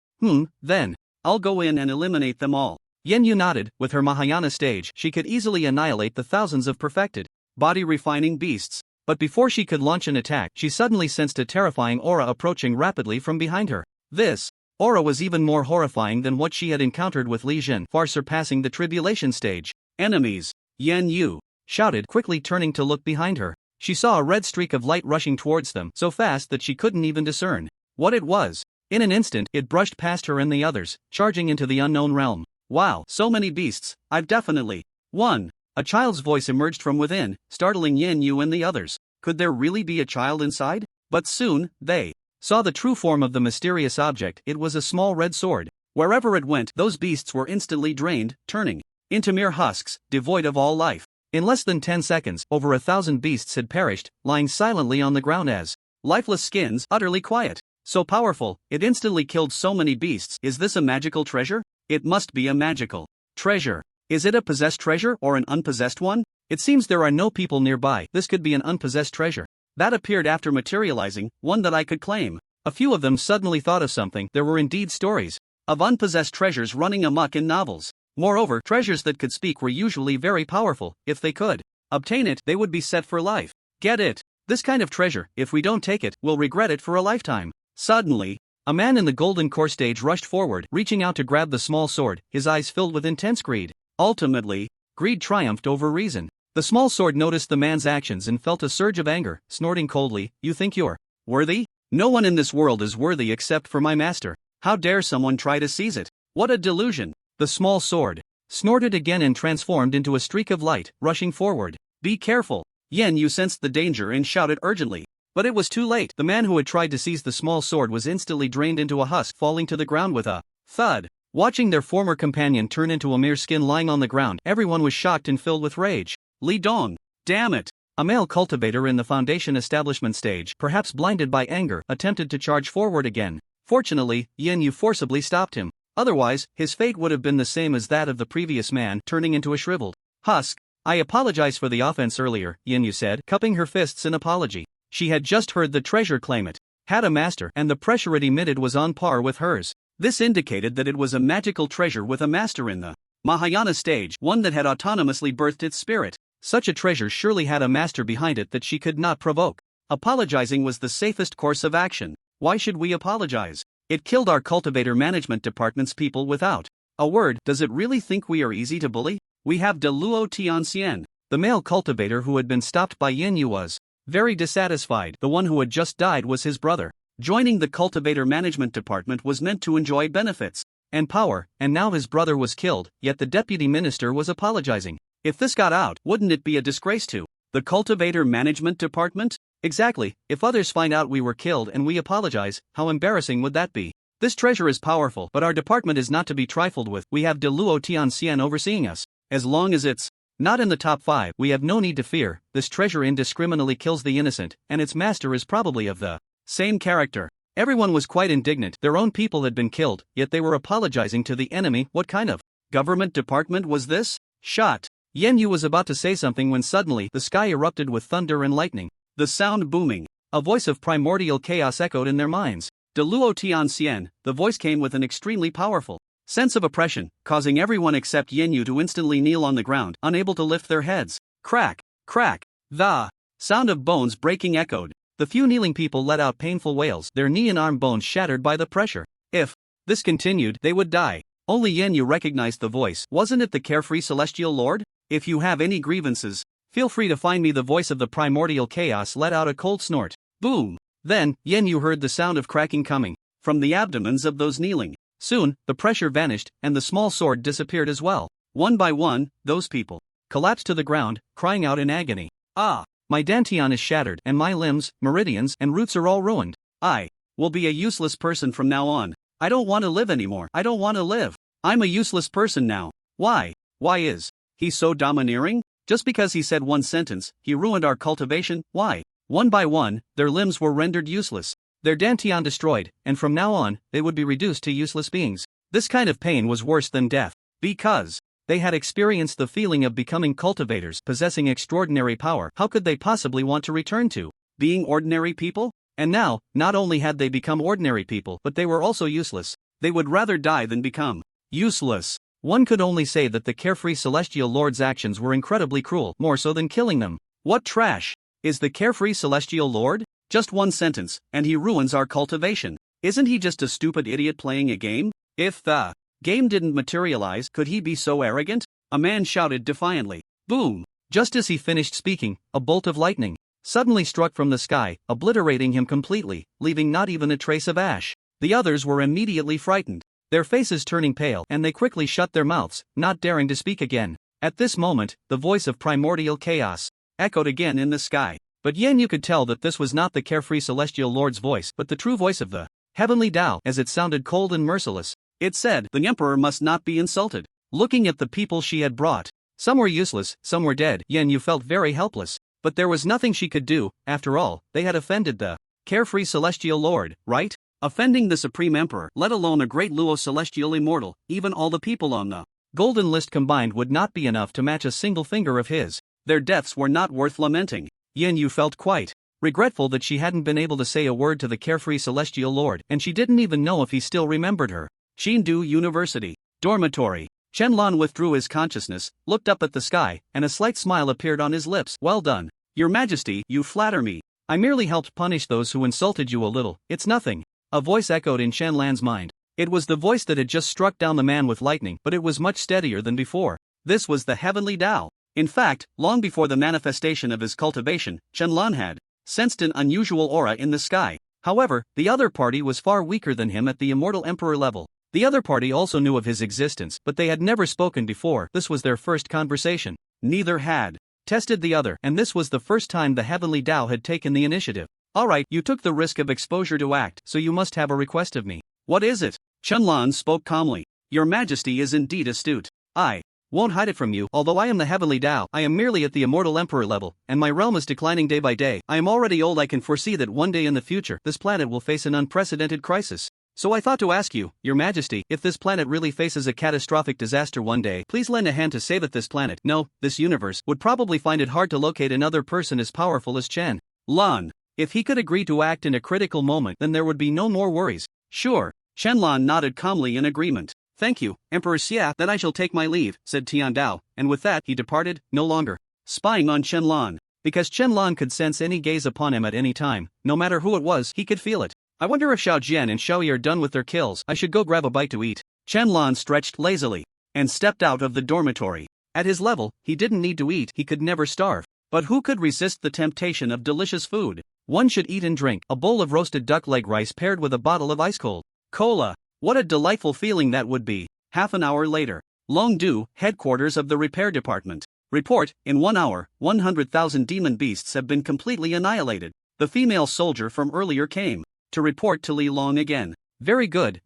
Speaker 2: Then I'll go in and eliminate them all. Yen Yu nodded. With her Mahayana stage, she could easily annihilate the thousands of perfected, body-refining beasts. But before she could launch an attack, she suddenly sensed a terrifying aura approaching rapidly from behind her. This aura was even more horrifying than what she had encountered with Li Jin, far surpassing the tribulation stage. Enemies! Yen Yu shouted, quickly turning to look behind her. She saw a red streak of light rushing towards them, so fast that she couldn't even discern what it was. In an instant, it brushed past her and the others, charging into the unknown realm. Wow, so many beasts, I've definitely won. A child's voice emerged from within, startling Yen Yu and the others. Could there really be a child inside? But soon, they saw the true form of the mysterious object. It was a small red sword. Wherever it went, those beasts were instantly drained, turning into mere husks, devoid of all life. In less than 10 seconds, over 1,000 beasts had perished, lying silently on the ground as lifeless skins, utterly quiet. So powerful, it instantly killed so many beasts. Is this a magical treasure? It must be a magical treasure. Is it a possessed treasure or an unpossessed one? It seems there are no people nearby. This could be an unpossessed treasure that appeared after materializing, one that I could claim. A few of them suddenly thought of something. There were indeed stories of unpossessed treasures running amok in novels. Moreover, treasures that could speak were usually very powerful. If they could obtain it, they would be set for life. Get it? This kind of treasure, if we don't take it, we'll regret it for a lifetime. Suddenly, a man in the golden core stage rushed forward, reaching out to grab the small sword, his eyes filled with intense greed. Ultimately, greed triumphed over reason. The small sword noticed the man's actions and felt a surge of anger, snorting coldly, "You think you're worthy? No one in this world is worthy except for my master. How dare someone try to seize it? What a delusion!" The small sword snorted again and transformed into a streak of light, rushing forward. "Be careful!" Yen Yu sensed the danger and shouted urgently. But it was too late. The man who had tried to seize the small sword was instantly drained into a husk, falling to the ground with a thud. Watching their former companion turn into a mere skin lying on the ground, everyone was shocked and filled with rage. Li Dong! Damn it! A male cultivator in the foundation establishment stage, perhaps blinded by anger, attempted to charge forward again. Fortunately, Yen Yu forcibly stopped him. Otherwise, his fate would have been the same as that of the previous man, turning into a shriveled husk. "I apologize for the offense earlier," Yen Yu said, cupping her fists in apology. She had just heard the treasure claim it had a master, and the pressure it emitted was on par with hers. This indicated that it was a magical treasure with a master in the Mahayana stage, one that had autonomously birthed its spirit. Such a treasure surely had a master behind it that she could not provoke. Apologizing was the safest course of action. Why should we apologize? It killed our cultivator management department's people without a word. Does it really think we are easy to bully? We have de Luo Tianxian. The male cultivator who had been stopped by Yen Yu was very dissatisfied. The one who had just died was his brother. Joining the cultivator management department was meant to enjoy benefits.
Speaker 1: and power, and now his brother was killed, yet the deputy minister was apologizing. If this got out, wouldn't it be a disgrace to the cultivator management department? Exactly, if others find out we were killed and we apologize, how embarrassing would that be? This treasure is powerful, but our department is not to be trifled with. We have De Luo Tianxian overseeing us. As long as it's not in the top 5, we have no need to fear. This treasure indiscriminately kills the innocent, and its master is probably of the same character. Everyone was quite indignant. Their own people had been killed, yet they were apologizing to the enemy. What kind of government department was this? Shot. Yen Yu was about to say something when suddenly the sky erupted with thunder and lightning. The sound booming. A voice of primordial chaos echoed in their minds. De Luo Tianxian, the voice came with an extremely powerful sense of oppression, causing everyone except Yen Yu to instantly kneel on the ground, unable to lift their heads. Crack, crack. The sound of bones breaking echoed. The few kneeling people let out painful wails, their knee and arm bones shattered by the pressure. If this continued, they would die. Only Yen Yu recognized the voice. Wasn't it the carefree celestial lord? If you have any grievances, feel free to find me. The voice of the primordial chaos let out a cold snort. Boom! Then, Yen Yu heard the sound of cracking coming from the abdomens of those kneeling. Soon, the pressure vanished, and the small sword disappeared as well. One by one, those people collapsed to the ground, crying out in agony. Ah! My dantian is shattered, and my limbs, meridians, and roots are all ruined. I will be a useless person from now on. I don't want to live anymore. I don't want to live. I'm a useless person now. Why? Why is he so domineering? Just because he said one sentence, he ruined our cultivation. Why? One by one, their limbs were rendered useless, their dantian destroyed, and from now on, they would be reduced to useless beings. This kind of pain was worse than death, because they had experienced the feeling of becoming cultivators, possessing extraordinary power. How could they possibly want to return to being ordinary people? And now, not only had they become ordinary people, but they were also useless. They would rather die than become useless. One could only say that the carefree celestial lord's actions were incredibly cruel, more so than killing them. What trash is the carefree celestial lord? Just one sentence, and he ruins our cultivation. Isn't he just a stupid idiot playing a game? If the game didn't materialize, could he be so arrogant? A man shouted defiantly. Boom! Just as he finished speaking, a bolt of lightning suddenly struck from the sky, obliterating him completely, leaving not even a trace of ash. The others were immediately frightened, their faces turning pale, and they quickly shut their mouths, not daring to speak again. At this moment, the voice of primordial chaos echoed again in the sky. But Yen Yu could tell that this was not the carefree celestial lord's voice, but the true voice of the heavenly Tao, as it sounded cold and merciless. It said, the emperor must not be insulted. Looking at the people she had brought, some were useless, some were dead. Yen Yu felt very helpless. But there was nothing she could do. After all, they had offended the carefree celestial lord, right? Offending the supreme emperor, let alone a great Luo celestial immortal, even all the people on the golden list combined would not be enough to match a single finger of his. Their deaths were not worth lamenting. Yen Yu felt quite regretful that she hadn't been able to say a word to the carefree celestial lord, and she didn't even know if he still remembered her. Xindu University dormitory. Qianlan withdrew his consciousness, looked up at the sky, and a slight smile appeared on his lips. Well done. Your Majesty, you flatter me. I merely helped punish those who insulted you a little. It's nothing. A voice echoed in Qianlan's mind. It was the voice that had just struck down the man with lightning, but it was much steadier than before. This was the heavenly Tao. In fact, long before the manifestation of his cultivation, Qianlan had sensed an unusual aura in the sky. However, the other party was far weaker than him at the immortal emperor level. The other party also knew of his existence, but they had never spoken before. This was their first conversation. Neither had tested the other, and this was the first time the heavenly Tao had taken the initiative. Alright, you took the risk of exposure to act, so you must have a request of me. What is it? Qianlan spoke calmly. Your Majesty is indeed astute. I won't hide it from you. Although I am the heavenly Tao, I am merely at the immortal emperor level, and my realm is declining day by day. I am already old. I can foresee that one day in the future, this planet will face an unprecedented crisis. So I thought to ask you, Your Majesty, if this planet really faces a catastrophic disaster one day, please lend a hand to save it. This planet, no, this universe, would probably find it hard to locate another person as powerful as Chen Lan. If he could agree to act in a critical moment, then there would be no more worries. Sure. Chen Lan nodded calmly in agreement. Thank you, Emperor Xia. Then I shall take my leave, said Tian Dao, and with that he departed, no longer spying on Chen Lan. Because Chen Lan could sense any gaze upon him at any time, no matter who it was, he could feel it. I wonder if Xiao Jian and Xiao Yi are done with their kills. I should go grab a bite to eat. Chen Lan stretched lazily and stepped out of the dormitory. At his level, he didn't need to eat. He could never starve. But who could resist the temptation of delicious food? One should eat and drink a bowl of roasted duck leg rice paired with a bottle of ice cold cola.
Speaker 2: What a delightful feeling that would be. Half an hour later. Longdu, headquarters of the repair department. Report, in 1 hour, 100,000 demon beasts have been completely annihilated. The female soldier from earlier came to report to Li Long again.
Speaker 1: Very good,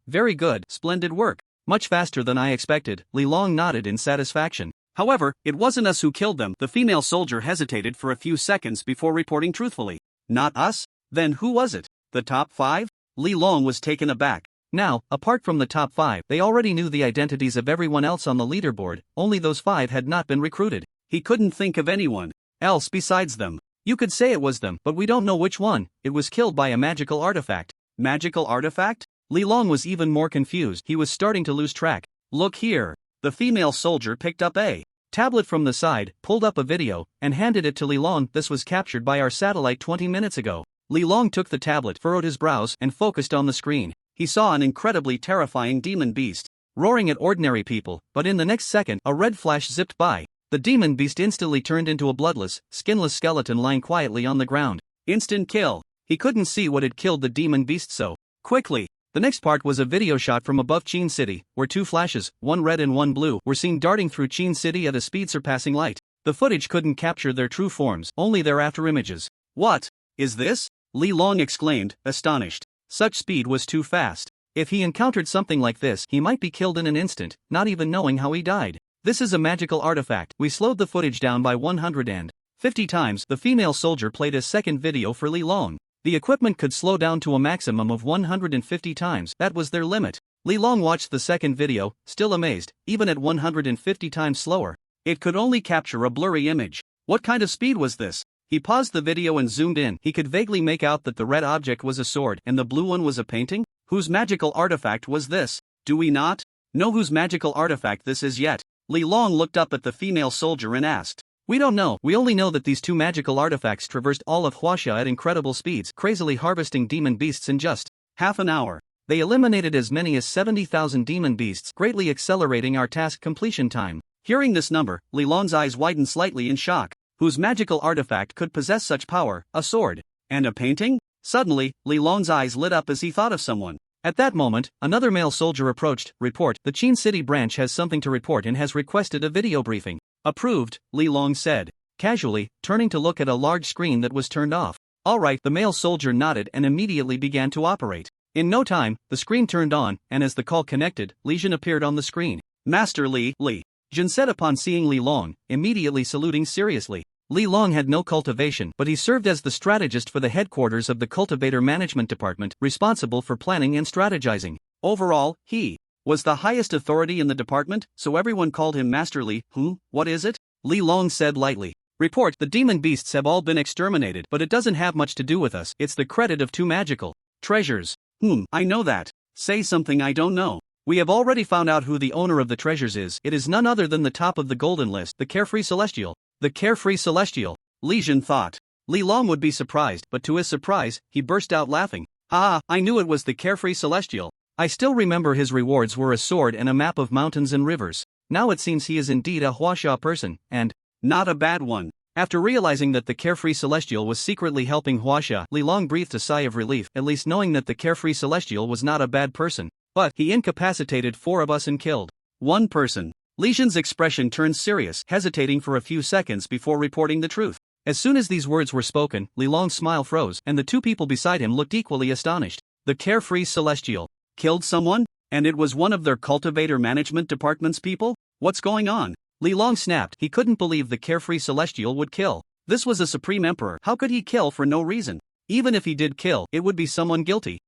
Speaker 1: splendid work. Much faster than I expected, Li Long nodded in satisfaction.
Speaker 2: However, it wasn't us who killed them. The female soldier hesitated for a few seconds before reporting truthfully. Not us? Then who was it? The top 5? Li Long was taken aback.
Speaker 1: Now, apart from the top 5, they already knew the identities of everyone else on the leaderboard, only those 5 had not been recruited.
Speaker 2: He couldn't think of anyone else besides them.
Speaker 1: You could say it was them, but we don't know which one. It was killed by a magical artifact.
Speaker 2: Magical artifact?
Speaker 1: Li Long was even more confused. He was starting to lose track.
Speaker 2: Look here. The female soldier picked up a
Speaker 1: tablet from the side, pulled up a video, and handed it to Li Long. This was captured by our satellite 20 minutes ago. Li Long took the tablet, furrowed his brows, and focused on the screen.
Speaker 2: He saw an incredibly terrifying demon beast
Speaker 1: roaring at ordinary people, but in the next second, a red flash zipped by. The demon beast instantly turned into a bloodless, skinless skeleton lying quietly on the ground.
Speaker 2: Instant kill.
Speaker 1: He couldn't see what had killed the demon beast so
Speaker 2: quickly.
Speaker 1: The next part was a video shot from above Qin City, where 2 flashes, one red and one blue, were seen darting through Qin City at a speed surpassing light. The footage couldn't capture their true forms, only their afterimages.
Speaker 2: What is this? Li Long exclaimed, astonished.
Speaker 1: Such speed was too fast. If he encountered something like this, he might be killed in an instant, not even knowing how he died. This is a magical artifact. We slowed the footage down by 150 times. The female soldier played a second video for Li Long. The equipment could slow down to a maximum of 150 times. That was their limit. Li Long watched the second video, still amazed. Even at 150 times slower, it could only capture a blurry image. What kind of speed was this? He paused the video and zoomed in. He could vaguely make out that the red object was a sword and the blue one was a painting. Whose magical artifact was this? Do we not know whose magical artifact this is yet? Li Long looked up at the female soldier and asked. We don't know. We only know that these 2 magical artifacts traversed all of Huaxia at incredible speeds, crazily harvesting demon beasts in just
Speaker 2: half an hour.
Speaker 1: They eliminated as many as 70,000 demon beasts, greatly accelerating our task completion time.
Speaker 2: Hearing this number, Li Long's eyes widened slightly in shock. Whose magical artifact could possess such power? A sword and a painting? Suddenly, Li Long's eyes lit up as he thought of someone.
Speaker 1: At that moment, another male soldier approached. Report, the Qin City branch has something to report and has requested a video briefing.
Speaker 2: Approved, Li Long said,
Speaker 1: casually, turning to look at a large screen that was turned off.
Speaker 2: All right,
Speaker 1: the male soldier nodded and immediately began to operate. In no time, the screen turned on, and as the call connected, Li Jun appeared on the screen.
Speaker 2: Master Li
Speaker 1: Jun said upon seeing Li Long, immediately saluting seriously. Li Long had no cultivation, but he served as the strategist for the headquarters of the Cultivator Management Department, responsible for planning and strategizing.
Speaker 2: Overall, he was the highest authority in the department, so everyone called him Master Li. What is it?
Speaker 1: Li Long said lightly. Report, the demon beasts have all been exterminated, but it doesn't have much to do with us. It's the credit of 2 magical treasures.
Speaker 2: I know that. Say something I don't know.
Speaker 1: We have already found out who the owner of the treasures is. It is none other than the top of the golden list, the Carefree Celestial. The Carefree Celestial,
Speaker 2: Li Jun thought.
Speaker 1: Li Long would be surprised, but to his surprise, he burst out laughing.
Speaker 2: I knew it was the Carefree Celestial.
Speaker 1: I still remember his rewards were a sword and a map of mountains and rivers. Now it seems he is indeed a Huaxia person, and
Speaker 2: not a bad one.
Speaker 1: After realizing that the Carefree Celestial was secretly helping Huaxia, Li Long breathed a sigh of relief, at least knowing that the Carefree Celestial was not a bad person. But he incapacitated 4 of us and killed
Speaker 2: 1 person.
Speaker 1: Li Jun's expression turned serious, hesitating for a few seconds before reporting the truth. As soon as these words were spoken, Li Long's smile froze, and the 2 people beside him looked equally astonished. The Carefree Celestial
Speaker 2: killed someone? And it was one of their Cultivator Management Department's people? What's going on?
Speaker 1: Li Long snapped. He couldn't believe the Carefree Celestial would kill.
Speaker 2: This was a supreme emperor. How could he kill for no reason?
Speaker 1: Even if he did kill, it would be someone guilty.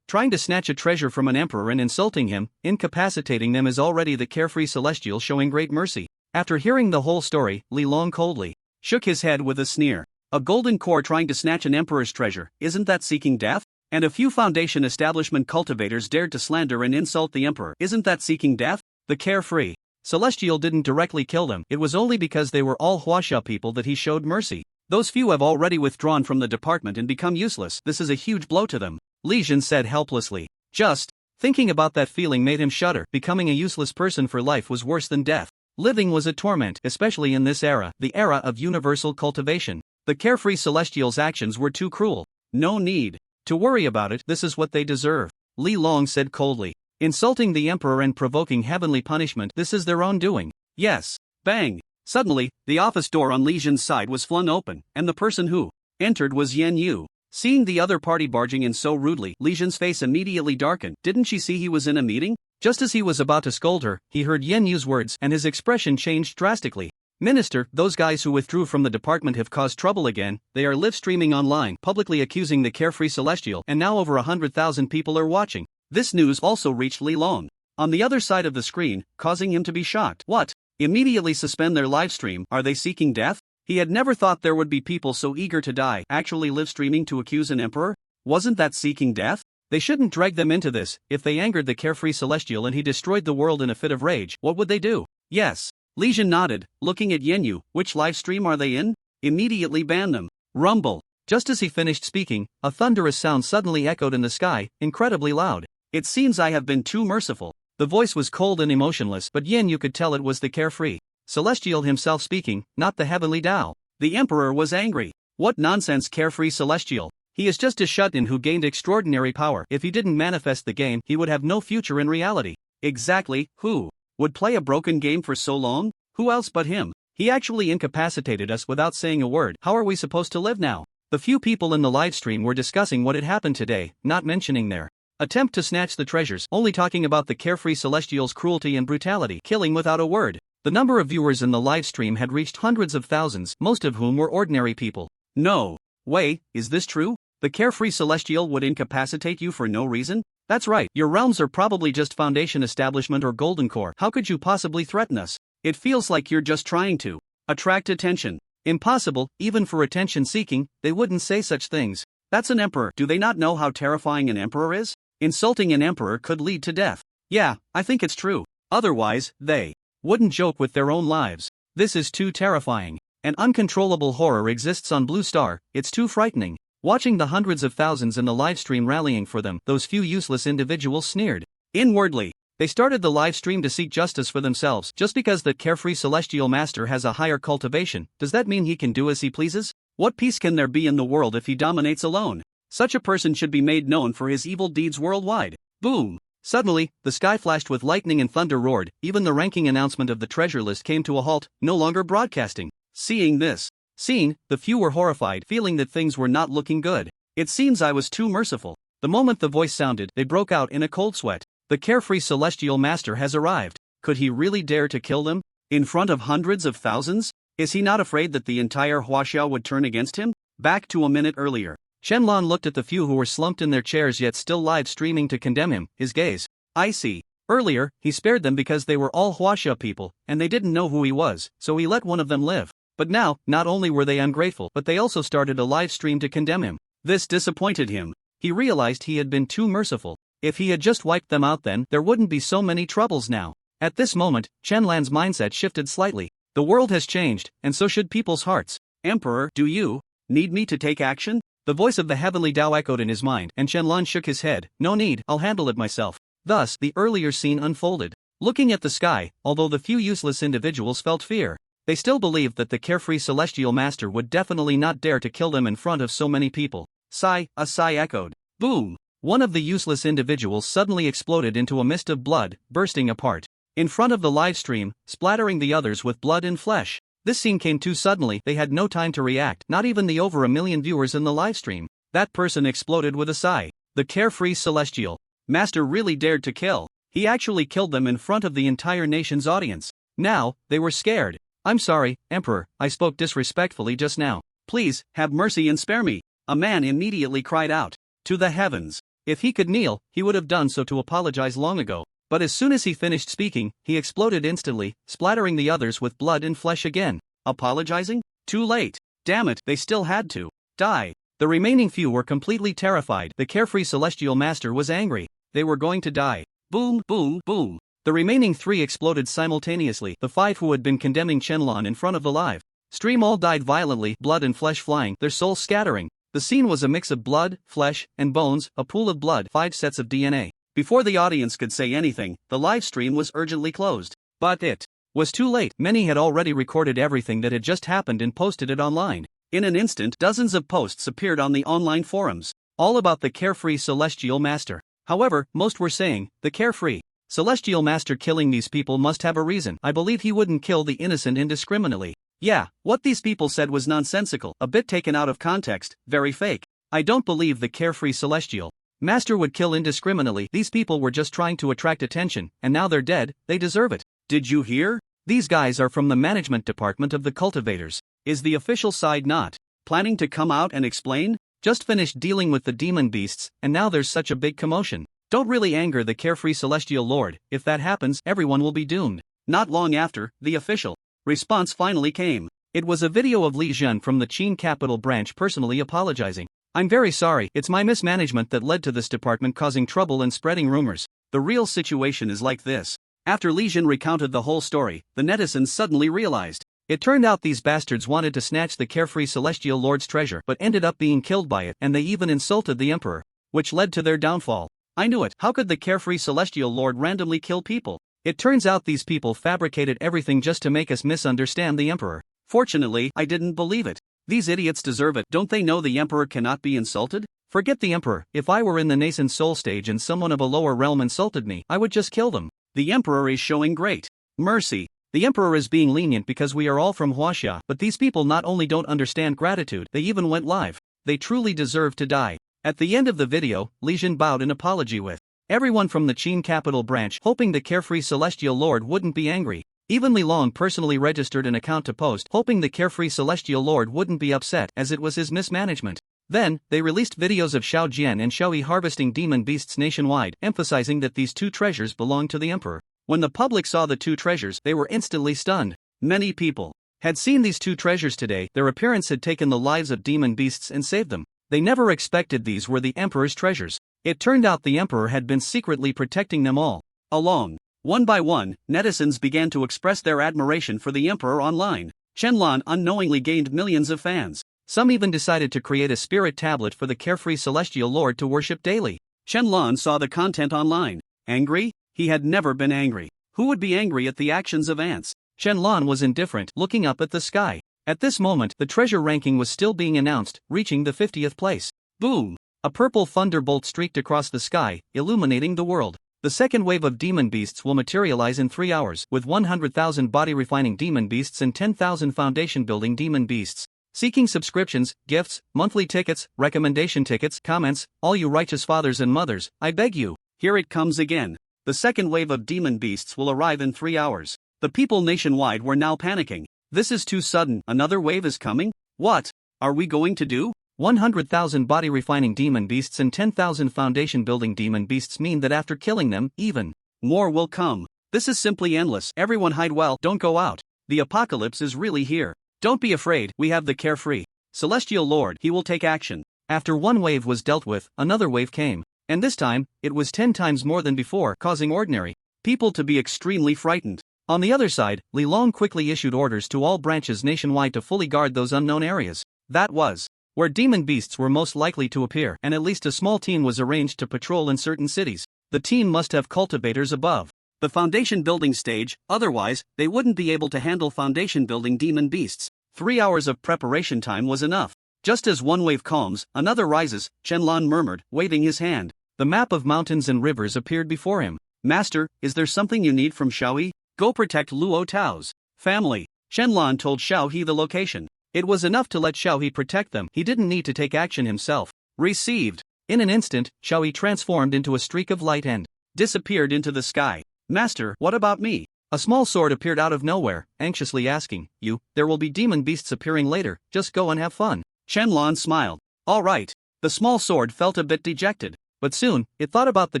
Speaker 1: Trying to snatch a treasure from an emperor and insulting him, incapacitating them is already the Carefree Celestial showing great mercy. After hearing the whole story, Li Long coldly
Speaker 2: shook his head with a sneer. A golden core trying to snatch an emperor's treasure, isn't that seeking death? And a few Foundation establishment cultivators dared to slander and insult the emperor, isn't that seeking death?
Speaker 1: The Carefree Celestial didn't directly kill them. It was only because they were all Huaxia people that he showed mercy. Those few have already withdrawn from the department and become useless. This is a huge blow to them, Li Jun said helplessly. Just thinking about that feeling made him shudder. Becoming a useless person for life was worse than death. Living was a torment, especially in this era, the era of universal cultivation. The Carefree Celestial's actions were too cruel.
Speaker 2: No need
Speaker 1: to worry about it. This is what they deserve, Li Long said coldly.
Speaker 2: Insulting the emperor and provoking heavenly punishment, this is their own doing. Yes. Bang. Suddenly, the office door on Li Jin's side was flung open, and the person who entered was Yen Yu. Seeing the other party barging in so rudely, Li Jin's face immediately darkened. Didn't she see he was in a meeting? Just as he was about to scold her, he heard Yen Yu's words, and his expression changed drastically. Minister, those guys who withdrew from the department have caused trouble again. They are live streaming online, publicly accusing the carefree Celestial, and now over 100,000 people are watching. This news also reached Li Long on the other side of the screen, causing him to be shocked. What? Immediately suspend their live stream? Are they seeking death? He had never thought there would be people so eager to die actually live streaming to accuse an emperor. Wasn't that seeking death? They shouldn't drag them into this. If they angered the carefree Celestial and he destroyed the world in a fit of rage, what would they do? Yes. Li Jin nodded, looking at Yen Yu. Which live stream are they in? Immediately ban them. Rumble. Just as he finished speaking, a thunderous sound suddenly echoed in the sky, incredibly loud. It seems I have been too merciful. The voice was cold and emotionless, but Yen Yu could tell it was the carefree Celestial himself speaking, not the heavenly Tao. The emperor was angry. What nonsense, carefree Celestial? He is just a shut-in who gained extraordinary power. If he didn't manifest the game, he would have no future in reality. Exactly. Who would play a broken game for so long? Who else but him? He actually incapacitated us without saying a word. How are we supposed to live now? The few people in the livestream were discussing what had happened today, not mentioning their attempt to snatch the treasures, only talking about the carefree Celestial's cruelty and brutality, killing without a word. The number of viewers in the livestream had reached hundreds of thousands, most of whom were ordinary people. No way, is this true? The carefree Celestial would incapacitate you for no reason? That's right, your realms are probably just Foundation Establishment or Golden Core. How could you possibly threaten us? It feels like you're just trying to attract attention. Impossible, even for attention seeking, they wouldn't say such things. That's an emperor. Do they not know how terrifying an emperor is? Insulting an emperor could lead to death. Yeah, I think it's true. Otherwise, they wouldn't joke with their own lives. This is too terrifying. An uncontrollable horror exists on Blue Star. It's too frightening. Watching the hundreds of thousands in the livestream rallying for them, those few useless individuals sneered inwardly. They started the livestream to seek justice for themselves. Just because the carefree Celestial Master has a higher cultivation, does that mean he can do as he pleases? What peace can there be in the world if he dominates alone? Such a person should be made known for his evil deeds worldwide. Boom! Suddenly, the sky flashed with lightning and thunder roared. Even the ranking announcement of the treasure list came to a halt, no longer broadcasting. Seeing this scene, the few were horrified, feeling that things were not looking good. It seems I was too merciful. The moment the voice sounded, they broke out in a cold sweat. The carefree Celestial Master has arrived. Could he really dare to kill them? In front of hundreds of thousands? Is he not afraid that the entire Huaxiao would turn against him? Back to a minute earlier. Shenlong looked at the few who were slumped in their chairs yet still live streaming to condemn him, his gaze icy. Earlier, he spared them because they were all Huaxia people, and they didn't know who he was, so he let one of them live. But now, not only were they ungrateful, but they also started a live stream to condemn him. This disappointed him. He realized he had been too merciful. If he had just wiped them out, then there wouldn't be so many troubles now. At this moment, Chenlan's mindset shifted slightly. The world has changed, and so should people's hearts. Emperor, do you need me to take action? The voice of the heavenly Tao echoed in his mind, and Chenlan shook his head. No need, I'll handle it myself. Thus, the earlier scene unfolded. Looking at the sky, although the few useless individuals felt fear, they still believed that the carefree Celestial Master would definitely not dare to kill them in front of so many people. Sigh, a sigh echoed. Boom! One of the useless individuals suddenly exploded into a mist of blood, bursting apart in front of the live stream, splattering the others with blood and flesh. This scene came too suddenly, they had no time to react, not even the over 1 million viewers in the livestream. That person exploded with a sigh. The carefree Celestial Master really dared to kill. He actually killed them in front of the entire nation's audience. Now, they were scared. I'm sorry, Emperor, I spoke disrespectfully just now. Please, have mercy and spare me. A man immediately cried out to the heavens. If he could kneel, he would have done so to apologize long ago. But as soon as he finished speaking, he exploded instantly, splattering the others with blood and flesh again. Apologizing? Too late. Damn it, they still had to die. The remaining few were completely terrified. The carefree Celestial Master was angry. They were going to die. Boom, boom, boom. The remaining 3 exploded simultaneously. The 5 who had been condemning Chenlan in front of the live stream all died violently, blood and flesh flying, their souls scattering. The scene was a mix of blood, flesh, and bones, a pool of blood, 5 sets of DNA. Before the audience could say anything, the live stream was urgently closed. But it was too late. Many had already recorded everything that had just happened and posted it online. In an instant, dozens of posts appeared on the online forums, all about the carefree Celestial Master. However, most were saying, the carefree Celestial Master killing these people must have a reason. I believe he wouldn't kill the innocent indiscriminately. Yeah, what these people said was nonsensical, a bit taken out of context, very fake. I don't believe the carefree Celestial Master would kill indiscriminately. These people were just trying to attract attention, and now they're dead, they deserve it. Did you hear? These guys are from the management department of the cultivators. Is the official side not planning to come out and explain? Just finished dealing with the demon beasts, and now there's such a big commotion. Don't really anger the carefree Celestial Lord. If that happens, everyone will be doomed. Not long after, the official response finally came. It was a video of Li Zhen from the Qin Capital branch personally apologizing. I'm very sorry, it's my mismanagement that led to this department causing trouble and spreading rumors. The real situation is like this. After Li Zhen recounted the whole story, the netizens suddenly realized. It turned out these bastards wanted to snatch the carefree Celestial Lord's treasure but ended up being killed by it, and they even insulted the emperor, which led to their downfall. I knew it. How could the carefree Celestial Lord randomly kill people? It turns out these people fabricated everything just to make us misunderstand the emperor. Fortunately, I didn't believe it. These idiots deserve it. Don't they know the emperor cannot be insulted? Forget the emperor. If I were in the nascent soul stage and someone of a lower realm insulted me, I would just kill them. The emperor is showing great mercy. The emperor is being lenient because we are all from Huaxia, but these people not only don't understand gratitude, they even went live. They truly deserve to die. At the end of the video, Li Zhen bowed in apology with everyone from the Qin Capital branch, hoping the carefree Celestial Lord wouldn't be angry. Even Li Long personally registered an account to post, hoping the carefree Celestial Lord wouldn't be upset as it was his mismanagement. Then, they released videos of Xiao Jian and Xiao Yi harvesting demon beasts nationwide, emphasizing that these two treasures belonged to the emperor. When the public saw the two treasures, they were instantly stunned. Many people had seen these two treasures today. Their appearance had taken the lives of demon beasts and saved them. They never expected these were the emperor's treasures. It turned out the emperor had been secretly protecting them all along. One by one, netizens began to express their admiration for the emperor online. Shenlong unknowingly gained millions of fans. Some even decided to create a spirit tablet for the carefree Celestial Lord to worship daily. Shenlong saw the content online. Angry? He had never been angry. Who would be angry at the actions of ants? Shenlong was indifferent, looking up at the sky. At this moment, the treasure ranking was still being announced, reaching the 50th place. Boom! A purple thunderbolt streaked across the sky, illuminating the world. The second wave of demon beasts will materialize in 3 hours, with 100,000 body-refining demon beasts and 10,000 foundation-building demon beasts. Seeking subscriptions, gifts, monthly tickets, recommendation tickets, comments, all you righteous fathers and mothers, I beg you. Here it comes again. The second wave of demon beasts will arrive in 3 hours. The people nationwide were now panicking. This is too sudden. Another wave is coming? What are we going to do? 100,000 body-refining demon beasts and 10,000 foundation-building demon beasts mean that after killing them, even more will come. This is simply endless. Everyone hide well, don't go out. The apocalypse is really here. Don't be afraid, we have the carefree Celestial Lord, he will take action. After one wave was dealt with, another wave came. And this time, it was 10 times more than before, causing ordinary people to be extremely frightened. On the other side, Li Long quickly issued orders to all branches nationwide to fully guard those unknown areas. That was where demon beasts were most likely to appear, and at least a small team was arranged to patrol in certain cities. The team must have cultivators above the foundation building stage, otherwise, they wouldn't be able to handle foundation building demon beasts. 3 hours of preparation time was enough. Just as one wave calms, another rises, Shenlong murmured, waving his hand. The map of mountains and rivers appeared before him. Master, is there something you need from Xiao Yi? Go protect Luo Tao's family. Shenlong told Xiao He the location. It was enough to let Xiao He protect them. He didn't need to take action himself. Received. In an instant, Xiao He transformed into a streak of light and disappeared into the sky. Master, what about me? A small sword appeared out of nowhere, anxiously asking, there will be demon beasts appearing later, just go and have fun. Shenlong smiled. All right. The small sword felt a bit dejected. But soon, it thought about the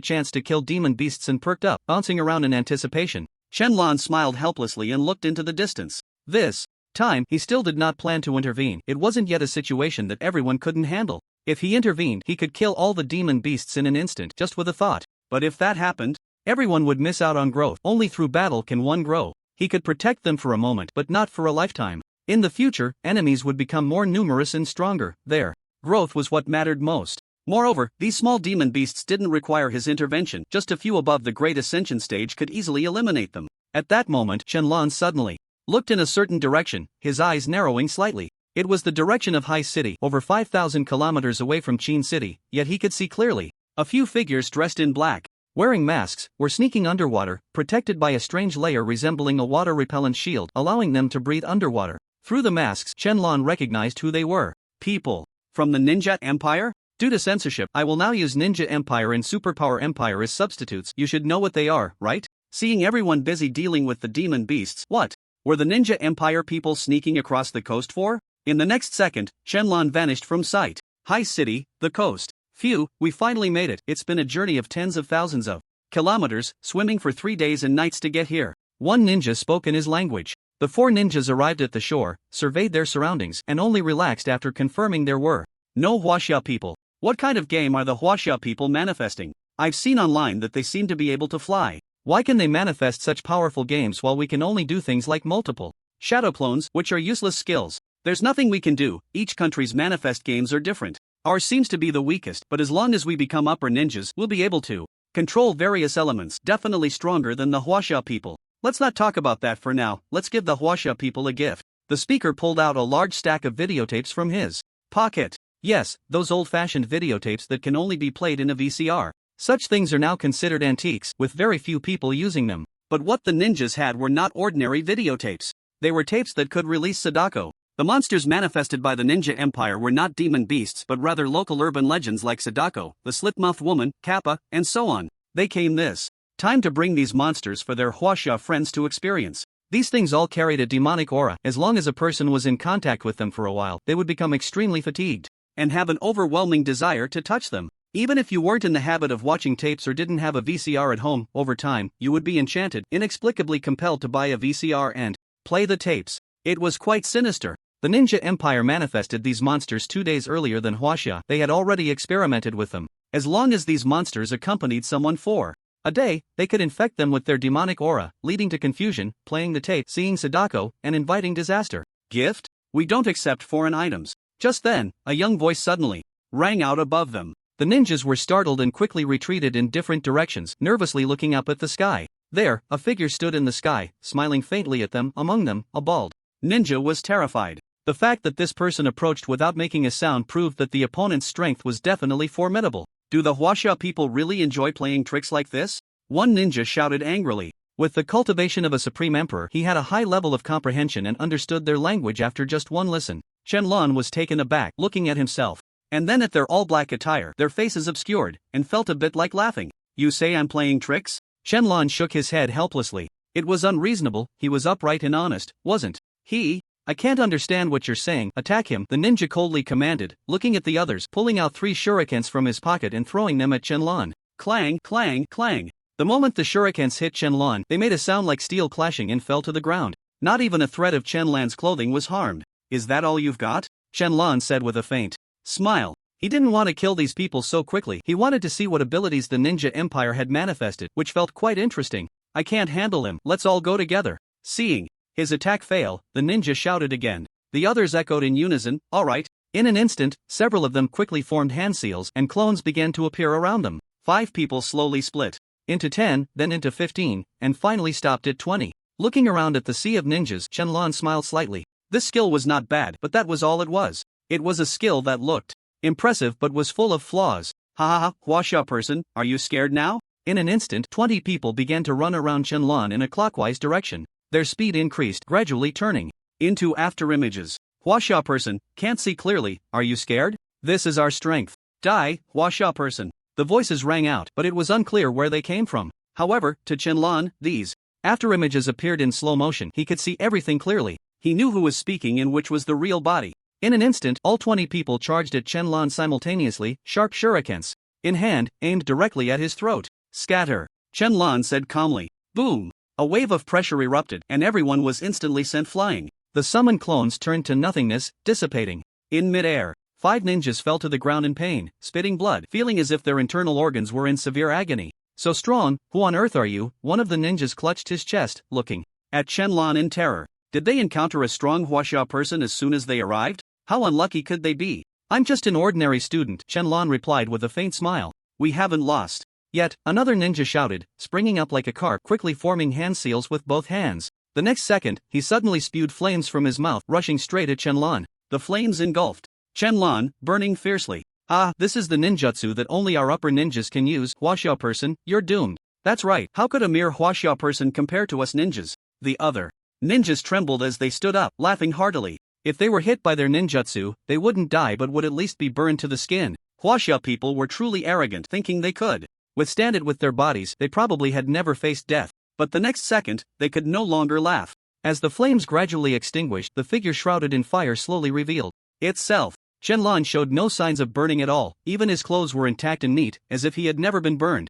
Speaker 2: chance to kill demon beasts and perked up, bouncing around in anticipation. Shenlong smiled helplessly and looked into the distance. This time, he still did not plan to intervene. It wasn't yet a situation that everyone couldn't handle. If he intervened, he could kill all the demon beasts in an instant, just with a thought. But if that happened, everyone would miss out on growth. Only through battle can one grow. He could protect them for a moment, but not for a lifetime. In the future, enemies would become more numerous and stronger. Their growth was what mattered most. Moreover, these small demon beasts didn't require his intervention. Just a few above the Great Ascension stage could easily eliminate them. At that moment, Shenlong suddenly looked in a certain direction, his eyes narrowing slightly. It was the direction of High City, over 5,000 kilometers away from Qin City, yet he could see clearly. A few figures dressed in black,
Speaker 1: wearing masks, were sneaking underwater, protected by a strange layer resembling a water-repellent shield, allowing them to breathe underwater. Through the masks, Shenlong recognized who they were.
Speaker 2: People. From the Ninja Empire?
Speaker 1: Due to censorship, I will now use Ninja Empire and Superpower Empire as substitutes.
Speaker 2: You should know what they are, right? Seeing everyone busy dealing with the demon beasts, what were the Ninja Empire people sneaking across the coast for? In the next second, Shenlong vanished from sight. High City, the coast. Phew, we finally made it. It's been a journey of tens of thousands of kilometers, swimming for 3 days and nights to get here.
Speaker 1: One ninja spoke in his language. The 4 ninjas arrived at the shore, surveyed their surroundings, and only relaxed after confirming there were
Speaker 2: no Huaxia people. What kind of game are the Huaxia people manifesting? I've seen online that they seem to be able to fly.
Speaker 1: Why can they manifest such powerful games while we can only do things like multiple
Speaker 2: shadow clones, which are useless skills? There's nothing we can do. Each country's manifest games are different. Ours seems to be the weakest, but as long as we become upper ninjas, we'll be able to control various elements, definitely stronger than the Huaxia people. Let's not talk about that for now, let's give the Huaxia people a gift.
Speaker 1: The speaker pulled out a large stack of videotapes from his
Speaker 2: pocket.
Speaker 1: Yes, those old-fashioned videotapes that can only be played in a VCR. Such things are now considered antiques, with very few people using them.
Speaker 2: But what the ninjas had were not ordinary videotapes. They were tapes that could release Sadako. The monsters manifested by the Ninja Empire were not demon beasts but rather local urban legends like Sadako, the slit-mouthed woman, Kappa, and so on. They came this time to bring these monsters for their Huaxia friends to experience.
Speaker 1: These things all carried a demonic aura. As long as a person was in contact with them for a while, they would become extremely fatigued
Speaker 2: and have an overwhelming desire to touch them. Even if you weren't in the habit of watching tapes or didn't have a VCR at home, over time, you would be enchanted, inexplicably compelled to buy a VCR and play the tapes. It was quite sinister.
Speaker 1: The Ninja Empire manifested these monsters 2 days earlier than Huaxia. They had already experimented with them.
Speaker 2: As long as these monsters accompanied someone for
Speaker 1: a day, they could infect them with their demonic aura, leading to confusion, playing the tape, seeing Sadako, and inviting disaster.
Speaker 2: Gift? We don't accept foreign items. Just then, a young voice suddenly rang out above them.
Speaker 1: The ninjas were startled and quickly retreated in different directions, nervously looking up at the sky. There, a figure stood in the sky, smiling faintly at them. Among them, a bald
Speaker 2: ninja was terrified.
Speaker 1: The fact that this person approached without making a sound proved that the opponent's strength was definitely formidable.
Speaker 2: Do the Huaxia people really enjoy playing tricks like this? One ninja shouted angrily.
Speaker 1: With the cultivation of a supreme emperor, he had a high level of comprehension and understood their language after just one listen.
Speaker 2: Shenlong was taken aback, looking at himself, and then at their all-black attire, their faces obscured, and felt a bit like laughing. You say I'm playing tricks?
Speaker 1: Shenlong shook his head helplessly.
Speaker 2: It was unreasonable. He was upright and honest, wasn't he?
Speaker 1: I can't understand what you're saying. Attack him, the ninja coldly commanded, looking at the others, pulling out 3 shurikens from his pocket and throwing them at Shenlong.
Speaker 2: Clang, clang, clang.
Speaker 1: The moment the shurikens hit Shenlong, they made a sound like steel clashing and fell to the ground.
Speaker 2: Not even a thread of Shenlong's clothing was harmed. Is that all you've got?
Speaker 1: Shenlong said with a faint
Speaker 2: smile.
Speaker 1: He didn't want to kill these people so quickly. He wanted to see what abilities the Ninja Empire had manifested, which felt quite interesting. I can't handle him. Let's all go together.
Speaker 2: Seeing his attack fail, the ninja shouted again. The others echoed in unison, all right.
Speaker 1: In an instant, several of them quickly formed hand seals and clones began to appear around them.
Speaker 2: 5 people slowly split
Speaker 1: into 10, then into 15, and finally stopped at 20. Looking around at the sea of ninjas, Shenlong smiled slightly.
Speaker 2: This skill was not bad, but that was all it was. It was a skill that looked impressive but was full of flaws. Ha ha ha, Huaxia person, are you scared now?
Speaker 1: In an instant, 20 people began to run around Shenlong in a clockwise direction. Their speed increased, gradually turning
Speaker 2: into afterimages. Huaxia person, can't see clearly, are you scared? This is our strength. Die, Huaxia person.
Speaker 1: The voices rang out, but it was unclear where they came from.
Speaker 2: However, to Shenlong, these
Speaker 1: afterimages appeared in slow motion. He could see everything clearly.
Speaker 2: He knew who was speaking and which was the real body.
Speaker 1: In an instant, all 20 people charged at Shenlong simultaneously, sharp shurikens in hand, aimed directly at his throat.
Speaker 2: Scatter, Shenlong said calmly. Boom! A wave of pressure erupted, and everyone was instantly sent flying.
Speaker 1: The summoned clones turned to nothingness, dissipating.
Speaker 2: In midair,
Speaker 1: 5 ninjas fell to the ground in pain, spitting blood, feeling as if their internal organs were in severe agony. So strong, who on earth are you? One of the ninjas clutched his chest, looking
Speaker 2: at Shenlong in terror. Did they encounter a strong Huaxia person as soon as they arrived? How unlucky could they be?
Speaker 1: I'm just an ordinary student, Shenlong replied with a faint smile.
Speaker 2: We haven't lost
Speaker 1: yet, another ninja shouted, springing up like a car, quickly forming hand seals with both hands. The next second, he suddenly spewed flames from his mouth, rushing straight at Shenlong.
Speaker 2: The flames engulfed Shenlong, burning fiercely.
Speaker 1: Ah, this is the ninjutsu that only our upper ninjas can use. Huaxiao person, you're doomed.
Speaker 2: That's right, how could a mere Huaxiao person compare to us ninjas? The other ninjas trembled as they stood up, laughing heartily.
Speaker 1: If they were hit by their ninjutsu, they wouldn't die but would at least be burned to the skin.
Speaker 2: Huaxia people were truly arrogant, thinking they could
Speaker 1: withstand it with their bodies. They probably had never faced death.
Speaker 2: But the next second, they could no longer laugh.
Speaker 1: As the flames gradually extinguished, the figure shrouded in fire slowly revealed
Speaker 2: itself.
Speaker 1: Shenlong showed no signs of burning at all, even his clothes were intact and neat, as if he had never been burned.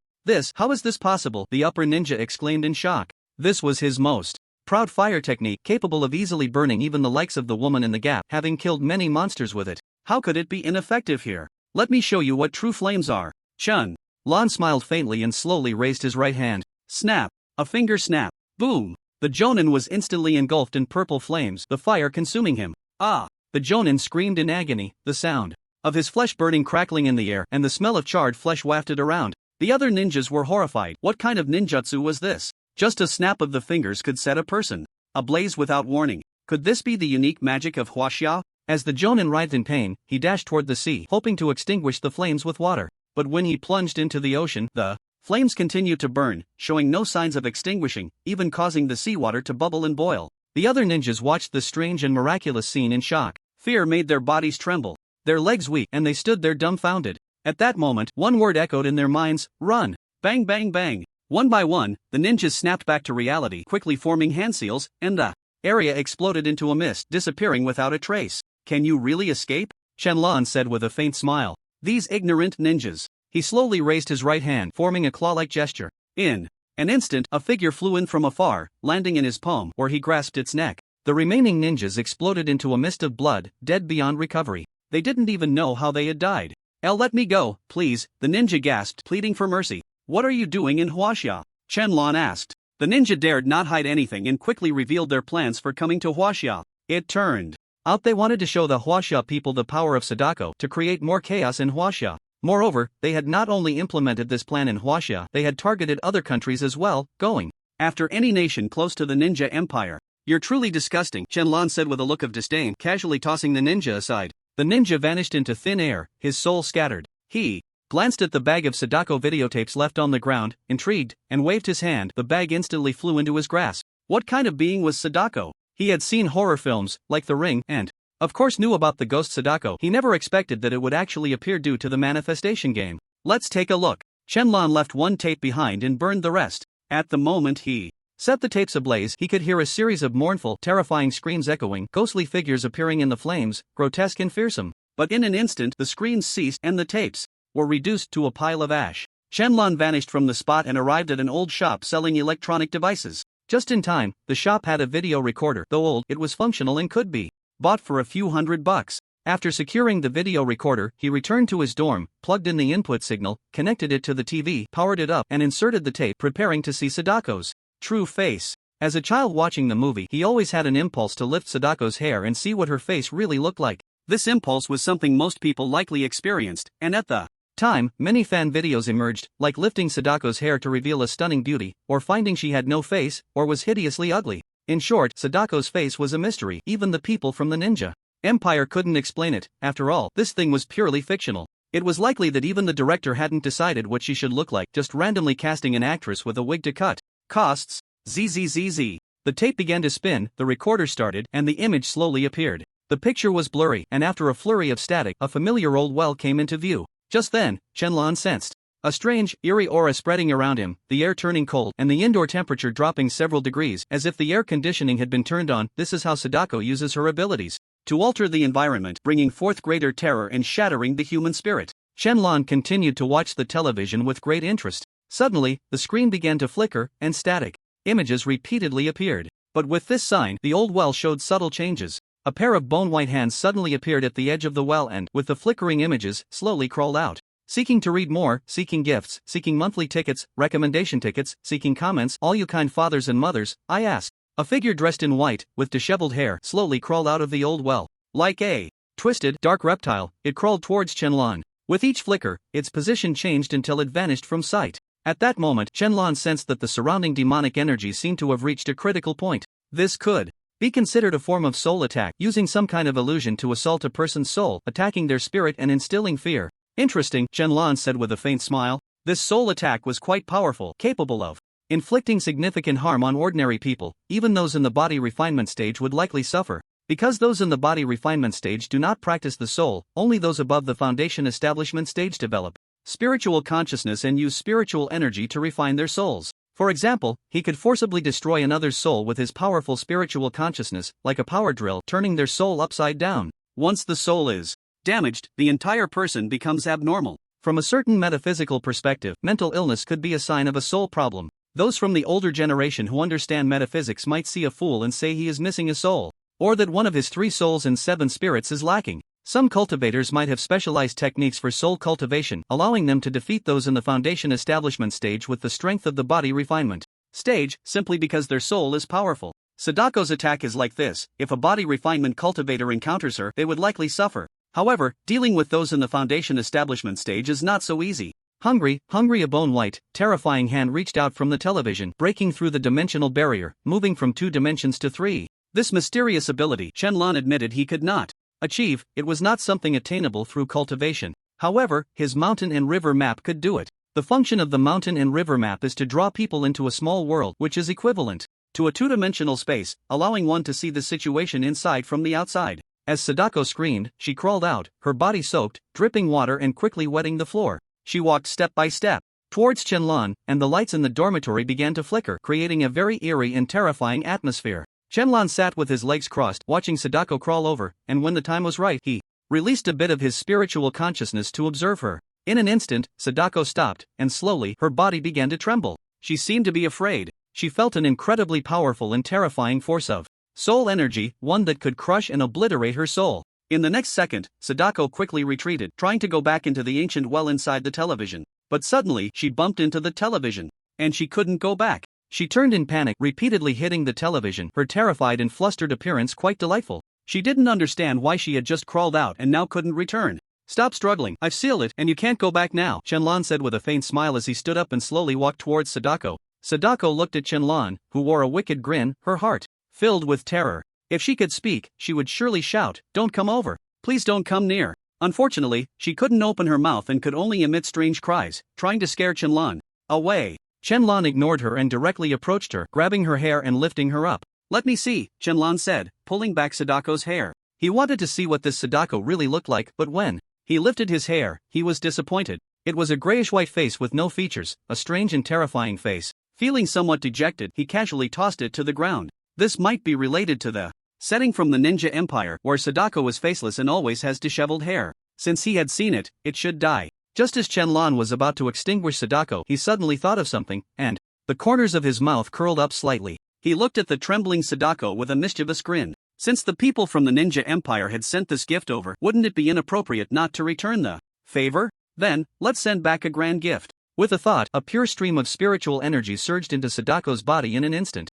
Speaker 2: How is this possible?
Speaker 1: The upper ninja exclaimed in shock. This was his most proud fire technique, capable of easily burning even the likes of the woman in the gap, having killed many monsters with it.
Speaker 2: How could it be ineffective here? Let me show you what true flames are. Chun.
Speaker 1: Lon smiled faintly and slowly raised his right hand.
Speaker 2: Snap. A finger snap. Boom. The Jonin was instantly engulfed in purple flames, the fire consuming him. Ah!
Speaker 1: The Jonin screamed in agony, the sound of his flesh burning crackling in the air and the smell of charred flesh wafted around.
Speaker 2: The other ninjas were horrified. What kind of ninjutsu was this? Just a snap of the fingers could set a person ablaze without warning. Could this be the unique magic of Huaxia?
Speaker 1: As the Jonin writhed in pain, he dashed toward the sea, hoping to extinguish the flames with water. But when he plunged into the ocean, the
Speaker 2: flames continued to burn, showing no signs of extinguishing, even causing the seawater to bubble and boil.
Speaker 1: The other ninjas watched this strange and miraculous scene in shock.
Speaker 2: Fear made their bodies tremble,
Speaker 1: their legs weak, and they stood there dumbfounded.
Speaker 2: At that moment, one word echoed in their minds: run! Bang bang bang! One by one, the ninjas snapped back to reality, quickly forming hand seals, and the area exploded into a mist, disappearing without a trace. Can you really escape?
Speaker 1: Shenlong said with a faint smile.
Speaker 2: These ignorant ninjas.
Speaker 1: He slowly raised his right hand, forming a claw-like gesture.
Speaker 2: In an instant, a figure flew in from afar, landing in his palm, where he grasped its neck.
Speaker 1: The remaining ninjas exploded into a mist of blood, dead beyond recovery.
Speaker 2: They didn't even know how they had died. Let me go, please, the ninja gasped, pleading for mercy. What are you doing in Huaxia? Shenlong asked. The ninja dared not hide anything and quickly revealed their plans for coming to Huaxia. It turned
Speaker 1: out they wanted to show the Huaxia people the power of Sadako to create more chaos in Huaxia. Moreover, they had not only implemented this plan in Huaxia, they had targeted other countries as well, going
Speaker 2: after any nation close to the ninja empire. You're truly disgusting, Shenlong said with a look of disdain, casually tossing the ninja aside.
Speaker 1: The ninja vanished into thin air, his soul scattered. He glanced at the bag of Sadako videotapes left on the ground, intrigued, and waved his hand. The bag instantly flew into his grasp.
Speaker 2: What kind of being was Sadako?
Speaker 1: He had seen horror films, like The Ring, and, of course, knew about the ghost Sadako. He never expected that it would actually appear due to the manifestation game.
Speaker 2: Let's take a look. Shenlong left one tape behind and burned the rest. At the moment he
Speaker 1: set the tapes ablaze, he could hear a series of mournful, terrifying screams echoing, ghostly figures appearing in the flames, grotesque and fearsome.
Speaker 2: But in an instant, the screams ceased and the tapes were reduced to a pile of ash. Shenlong vanished from the spot and arrived at an old shop selling electronic devices.
Speaker 1: Just in time, the shop had a video recorder. Though old, it was functional and could be
Speaker 2: bought for a few $100.
Speaker 1: After securing the video recorder, he returned to his dorm, plugged in the input signal, connected it to the TV, powered it up, and inserted the tape, preparing to see Sadako's true face. As a child watching the movie, he always had an impulse to lift Sadako's hair and see what her face really looked like.
Speaker 2: This impulse was something most people likely experienced, and at the
Speaker 1: time, many fan videos emerged, like lifting Sadako's hair to reveal a stunning beauty, or finding she had no face, or was hideously ugly. In short, Sadako's face was a mystery. Even the people from the ninja empire couldn't explain it. After all, this thing was purely fictional. It was likely that even the director hadn't decided what she should look like, just randomly casting an actress with a wig to cut.
Speaker 2: Costs, ZZZZ.
Speaker 1: The tape began to spin, the recorder started, and the image slowly appeared. The picture was blurry, and after a flurry of static, a familiar old well came into view. Just then, Shenlong sensed a strange, eerie aura spreading around him, the air turning cold, and the indoor temperature dropping several degrees, as if the air conditioning had been turned on. This is how Sadako uses her abilities
Speaker 2: to alter the environment, bringing forth greater terror and shattering the human spirit.
Speaker 1: Shenlong continued to watch the television with great interest. Suddenly, the screen began to flicker, and static images repeatedly appeared. But with this sign, the old well showed subtle changes. A pair of bone-white hands suddenly appeared at the edge of the well and, with the flickering images, slowly crawled out. Seeking to read more, seeking gifts, seeking monthly tickets, recommendation tickets, seeking comments, all you kind fathers and mothers, I ask. A figure dressed in white, with disheveled hair, slowly crawled out of the old well. Like a twisted, dark reptile, it crawled towards Shenlong. With each flicker, its position changed until it vanished from sight. At that moment, Shenlong sensed that the surrounding demonic energy seemed to have reached a critical point. This could be considered a form of soul attack, using some kind of illusion to assault a person's soul, attacking their spirit and instilling fear.
Speaker 2: Interesting, Shenlong said with a faint smile. This soul attack was quite powerful, capable of inflicting significant harm on ordinary people. Even those in the body refinement stage would likely suffer. Because those in the body refinement stage do not practice the soul, only those above the foundation establishment stage develop spiritual consciousness and use spiritual energy to refine their souls. For example, he could forcibly destroy another's soul with his powerful spiritual consciousness, like a power drill, turning their soul upside down. Once the soul is damaged, the entire person becomes abnormal. From a certain metaphysical perspective, mental illness could be a sign of a soul problem. Those from the older generation who understand metaphysics might see a fool and say he is missing a soul, or that one of his 3 souls and 7 spirits is lacking. Some cultivators might have specialized techniques for soul cultivation, allowing them to defeat those in the foundation establishment stage with the strength of the body refinement stage, simply because their soul is powerful. Sadako's attack is like this: if a body refinement cultivator encounters her, they would likely suffer. However, dealing with those in the foundation establishment stage is not so easy. Hungry, a bone-white, terrifying hand reached out from the television, breaking through the dimensional barrier, moving from 2 dimensions to 3. This mysterious ability, Shenlong admitted he could not achieve. It was not something attainable through cultivation. However, his mountain and river map could do it. The function of the mountain and river map is to draw people into a small world, which is equivalent to a 2-dimensional space, allowing one to see the situation inside from the outside. As Sadako screamed, she crawled out, her body soaked, dripping water and quickly wetting the floor. She walked step by step towards Shenlong, and the lights in the dormitory began to flicker, creating a very eerie and terrifying atmosphere. Shenlong sat with his legs crossed, watching Sadako crawl over, and when the time was right, he released a bit of his spiritual consciousness to observe her. In an instant, Sadako stopped, and slowly, her body began to tremble. She seemed to be afraid. She felt an incredibly powerful and terrifying force of soul energy, one that could crush and obliterate her soul. In the next second, Sadako quickly retreated, trying to go back into the ancient well inside the television. But suddenly, she bumped into the television, and she couldn't go back. She turned in panic, repeatedly hitting the television, her terrified and flustered appearance quite delightful. She didn't understand why she had just crawled out and now couldn't return. Stop struggling, I've sealed it, and you can't go back now, Shenlong said with a faint smile as he stood up and slowly walked towards Sadako. Sadako looked at Shenlong, who wore a wicked grin, her heart filled with terror. If she could speak, she would surely shout, "Don't come over. Please don't come near." Unfortunately, she couldn't open her mouth and could only emit strange cries, trying to scare Shenlong away. Shenlong ignored her and directly approached her, grabbing her hair and lifting her up. "Let me see," Shenlong said, pulling back Sadako's hair. He wanted to see what this Sadako really looked like, but when he lifted his hair, he was disappointed. It was a grayish-white face with no features, a strange and terrifying face. Feeling somewhat dejected, he casually tossed it to the ground. This might be related to the setting from the Ninja Empire, where Sadako is faceless and always has disheveled hair. Since he had seen it, it should die. Just as Shenlong was about to extinguish Sadako, he suddenly thought of something, and the corners of his mouth curled up slightly. He looked at the trembling Sadako with a mischievous grin. Since the people from the Ninja Empire had sent this gift over, wouldn't it be inappropriate not to return the favor? Then, let's send back a grand gift. With a thought, a pure stream of spiritual energy surged into Sadako's body in an instant.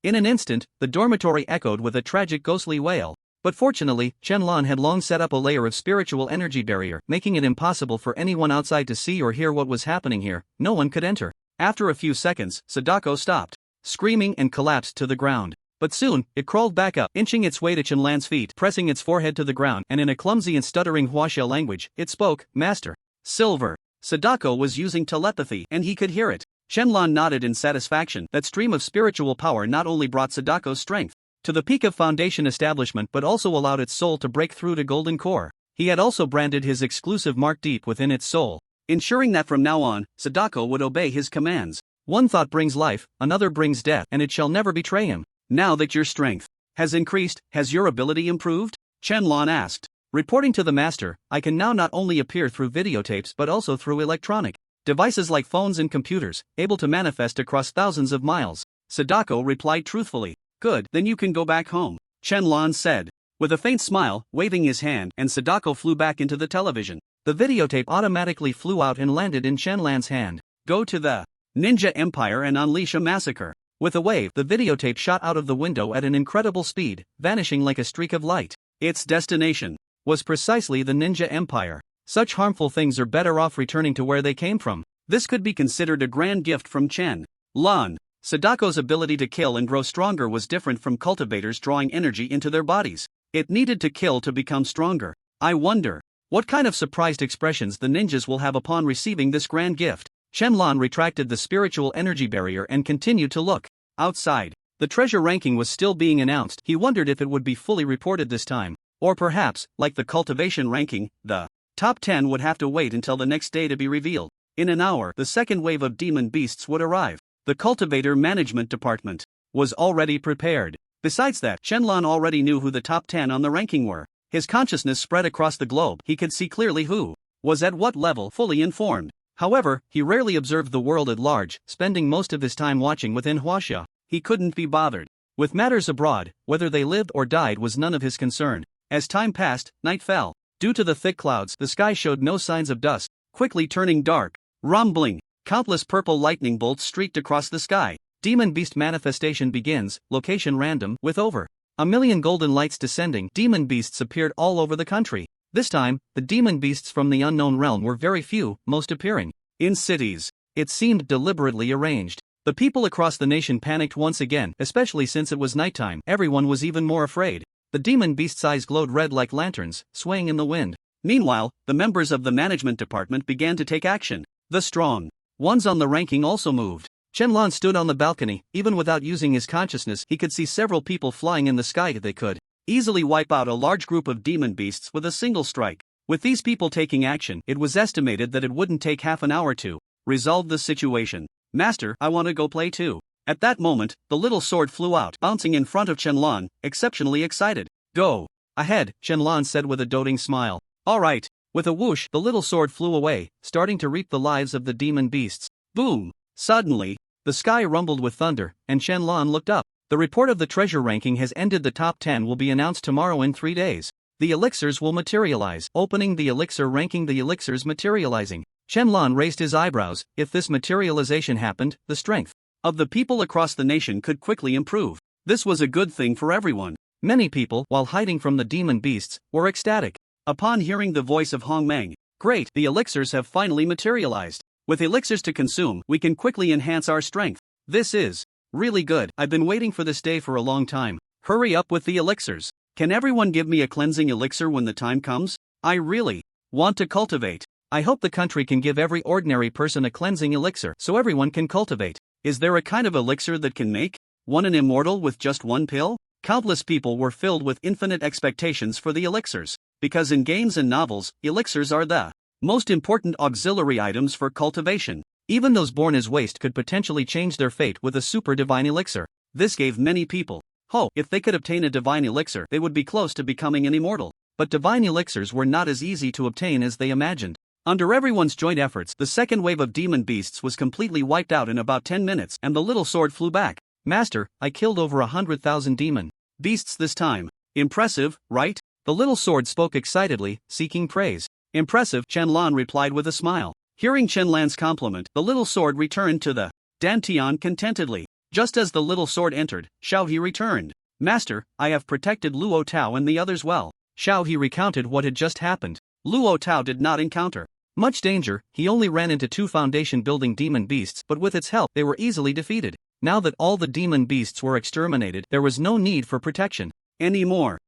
Speaker 2: In an instant, the dormitory echoed with a tragic ghostly wail. But fortunately, Shenlong had long set up a layer of spiritual energy barrier, making it impossible for anyone outside to see or hear what was happening here. No one could enter. After a few seconds, Sadako stopped screaming and collapsed to the ground. But soon, it crawled back up, inching its way to Shenlong's feet, pressing its forehead to the ground, and in a clumsy and stuttering Huaxia language, it spoke, "Master. Silver." Sadako was using telepathy, and he could hear it. Shenlong nodded in satisfaction. That stream of spiritual power not only brought Sadako's strength to the peak of foundation establishment but also allowed its soul to break through to golden core. He had also branded his exclusive mark deep within its soul, ensuring that from now on, Sadako would obey his commands. One thought brings life, another brings death, and it shall never betray him. Now that your strength has increased, has your ability improved? Shenlong asked. Reporting to the master, I can now not only appear through videotapes but also through electronic devices like phones and computers, able to manifest across thousands of miles. Sadako replied truthfully. Good, then you can go back home, Shenlong said, with a faint smile, waving his hand, and Sadako flew back into the television. The videotape automatically flew out and landed in Shenlong's hand. Go to the Ninja Empire and unleash a massacre. With a wave, the videotape shot out of the window at an incredible speed, vanishing like a streak of light. Its destination was precisely the Ninja Empire. Such harmful things are better off returning to where they came from. This could be considered a grand gift from Shenlong. Sadako's ability to kill and grow stronger was different from cultivators drawing energy into their bodies. It needed to kill to become stronger. I wonder What kind of surprised expressions the ninjas will have upon receiving this grand gift. Shenlong retracted the spiritual energy barrier and continued to look. Outside, the treasure ranking was still being announced. He wondered if it would be fully reported this time. Or perhaps, like the cultivation ranking, the top 10 would have to wait until the next day to be revealed. In an hour, the second wave of demon beasts would arrive. The cultivator management department was already prepared. Besides that, Shenlong already knew who the top 10 on the ranking were. His consciousness spread across the globe. He could see clearly who was at what level, fully informed. However, he rarely observed the world at large, spending most of his time watching within Huaxia. He couldn't be bothered with matters abroad. Whether they lived or died was none of his concern. As time passed, night fell. Due to the thick clouds, the sky showed no signs of dusk, quickly turning dark. Rumbling. Countless purple lightning bolts streaked across the sky. Demon beast manifestation begins, location random, with over 1,000,000 golden lights descending. Demon beasts appeared all over the country. This time, the demon beasts from the unknown realm were very few, most appearing in cities. It seemed deliberately arranged. The people across the nation panicked once again, especially since it was nighttime. Everyone was even more afraid. The demon beasts' eyes glowed red like lanterns, swaying in the wind. Meanwhile, the members of the management department began to take action. The strong ones on the ranking also moved. Shenlong stood on the balcony. Even without using his consciousness, he could see several people flying in the sky. They could easily wipe out a large group of demon beasts with a single strike. With these people taking action, it was estimated that it wouldn't take half an hour to resolve the situation. Master, I want to go play too. At that moment, the little sword flew out, bouncing in front of Shenlong, exceptionally excited. Go ahead, Shenlong said with a doting smile. All right. With a whoosh, the little sword flew away, starting to reap the lives of the demon beasts. Boom! Suddenly, the sky rumbled with thunder, and Shenlong looked up. The report of the treasure ranking has ended. The top 10 will be announced tomorrow in 3 days. The elixirs will materialize. Opening the elixir ranking. The elixirs materializing. Shenlong raised his eyebrows. If this materialization happened, the strength of the people across the nation could quickly improve. This was a good thing for everyone. Many people, while hiding from the demon beasts, were ecstatic. Upon hearing the voice of Hongmeng, great, the elixirs have finally materialized. With elixirs to consume, we can quickly enhance our strength. This is really good. I've been waiting for this day for a long time. Hurry up with the elixirs. Can everyone give me a cleansing elixir when the time comes? I really want to cultivate. I hope the country can give every ordinary person a cleansing elixir so everyone can cultivate. Is there a kind of elixir that can make one an immortal with just one pill? Countless people were filled with infinite expectations for the elixirs. Because in games and novels, elixirs are the most important auxiliary items for cultivation. Even those born as waste could potentially change their fate with a super divine elixir. This gave many people hope. If they could obtain a divine elixir, they would be close to becoming an immortal. But divine elixirs were not as easy to obtain as they imagined. Under everyone's joint efforts, the second wave of demon beasts was completely wiped out in about 10 minutes, and the little sword flew back. Master, I killed over 100,000 demon beasts this time. Impressive, right? The little sword spoke excitedly, seeking praise. Impressive, Shenlong replied with a smile. Hearing Shenlong's compliment, the little sword returned to the Dantian contentedly. Just as the little sword entered, Xiao He returned. Master, I have protected Luo Tao and the others well. Xiao He recounted what had just happened. Luo Tao did not encounter much danger. He only ran into 2 foundation-building demon beasts, but with its help, they were easily defeated. Now that all the demon beasts were exterminated, there was no need for protection anymore.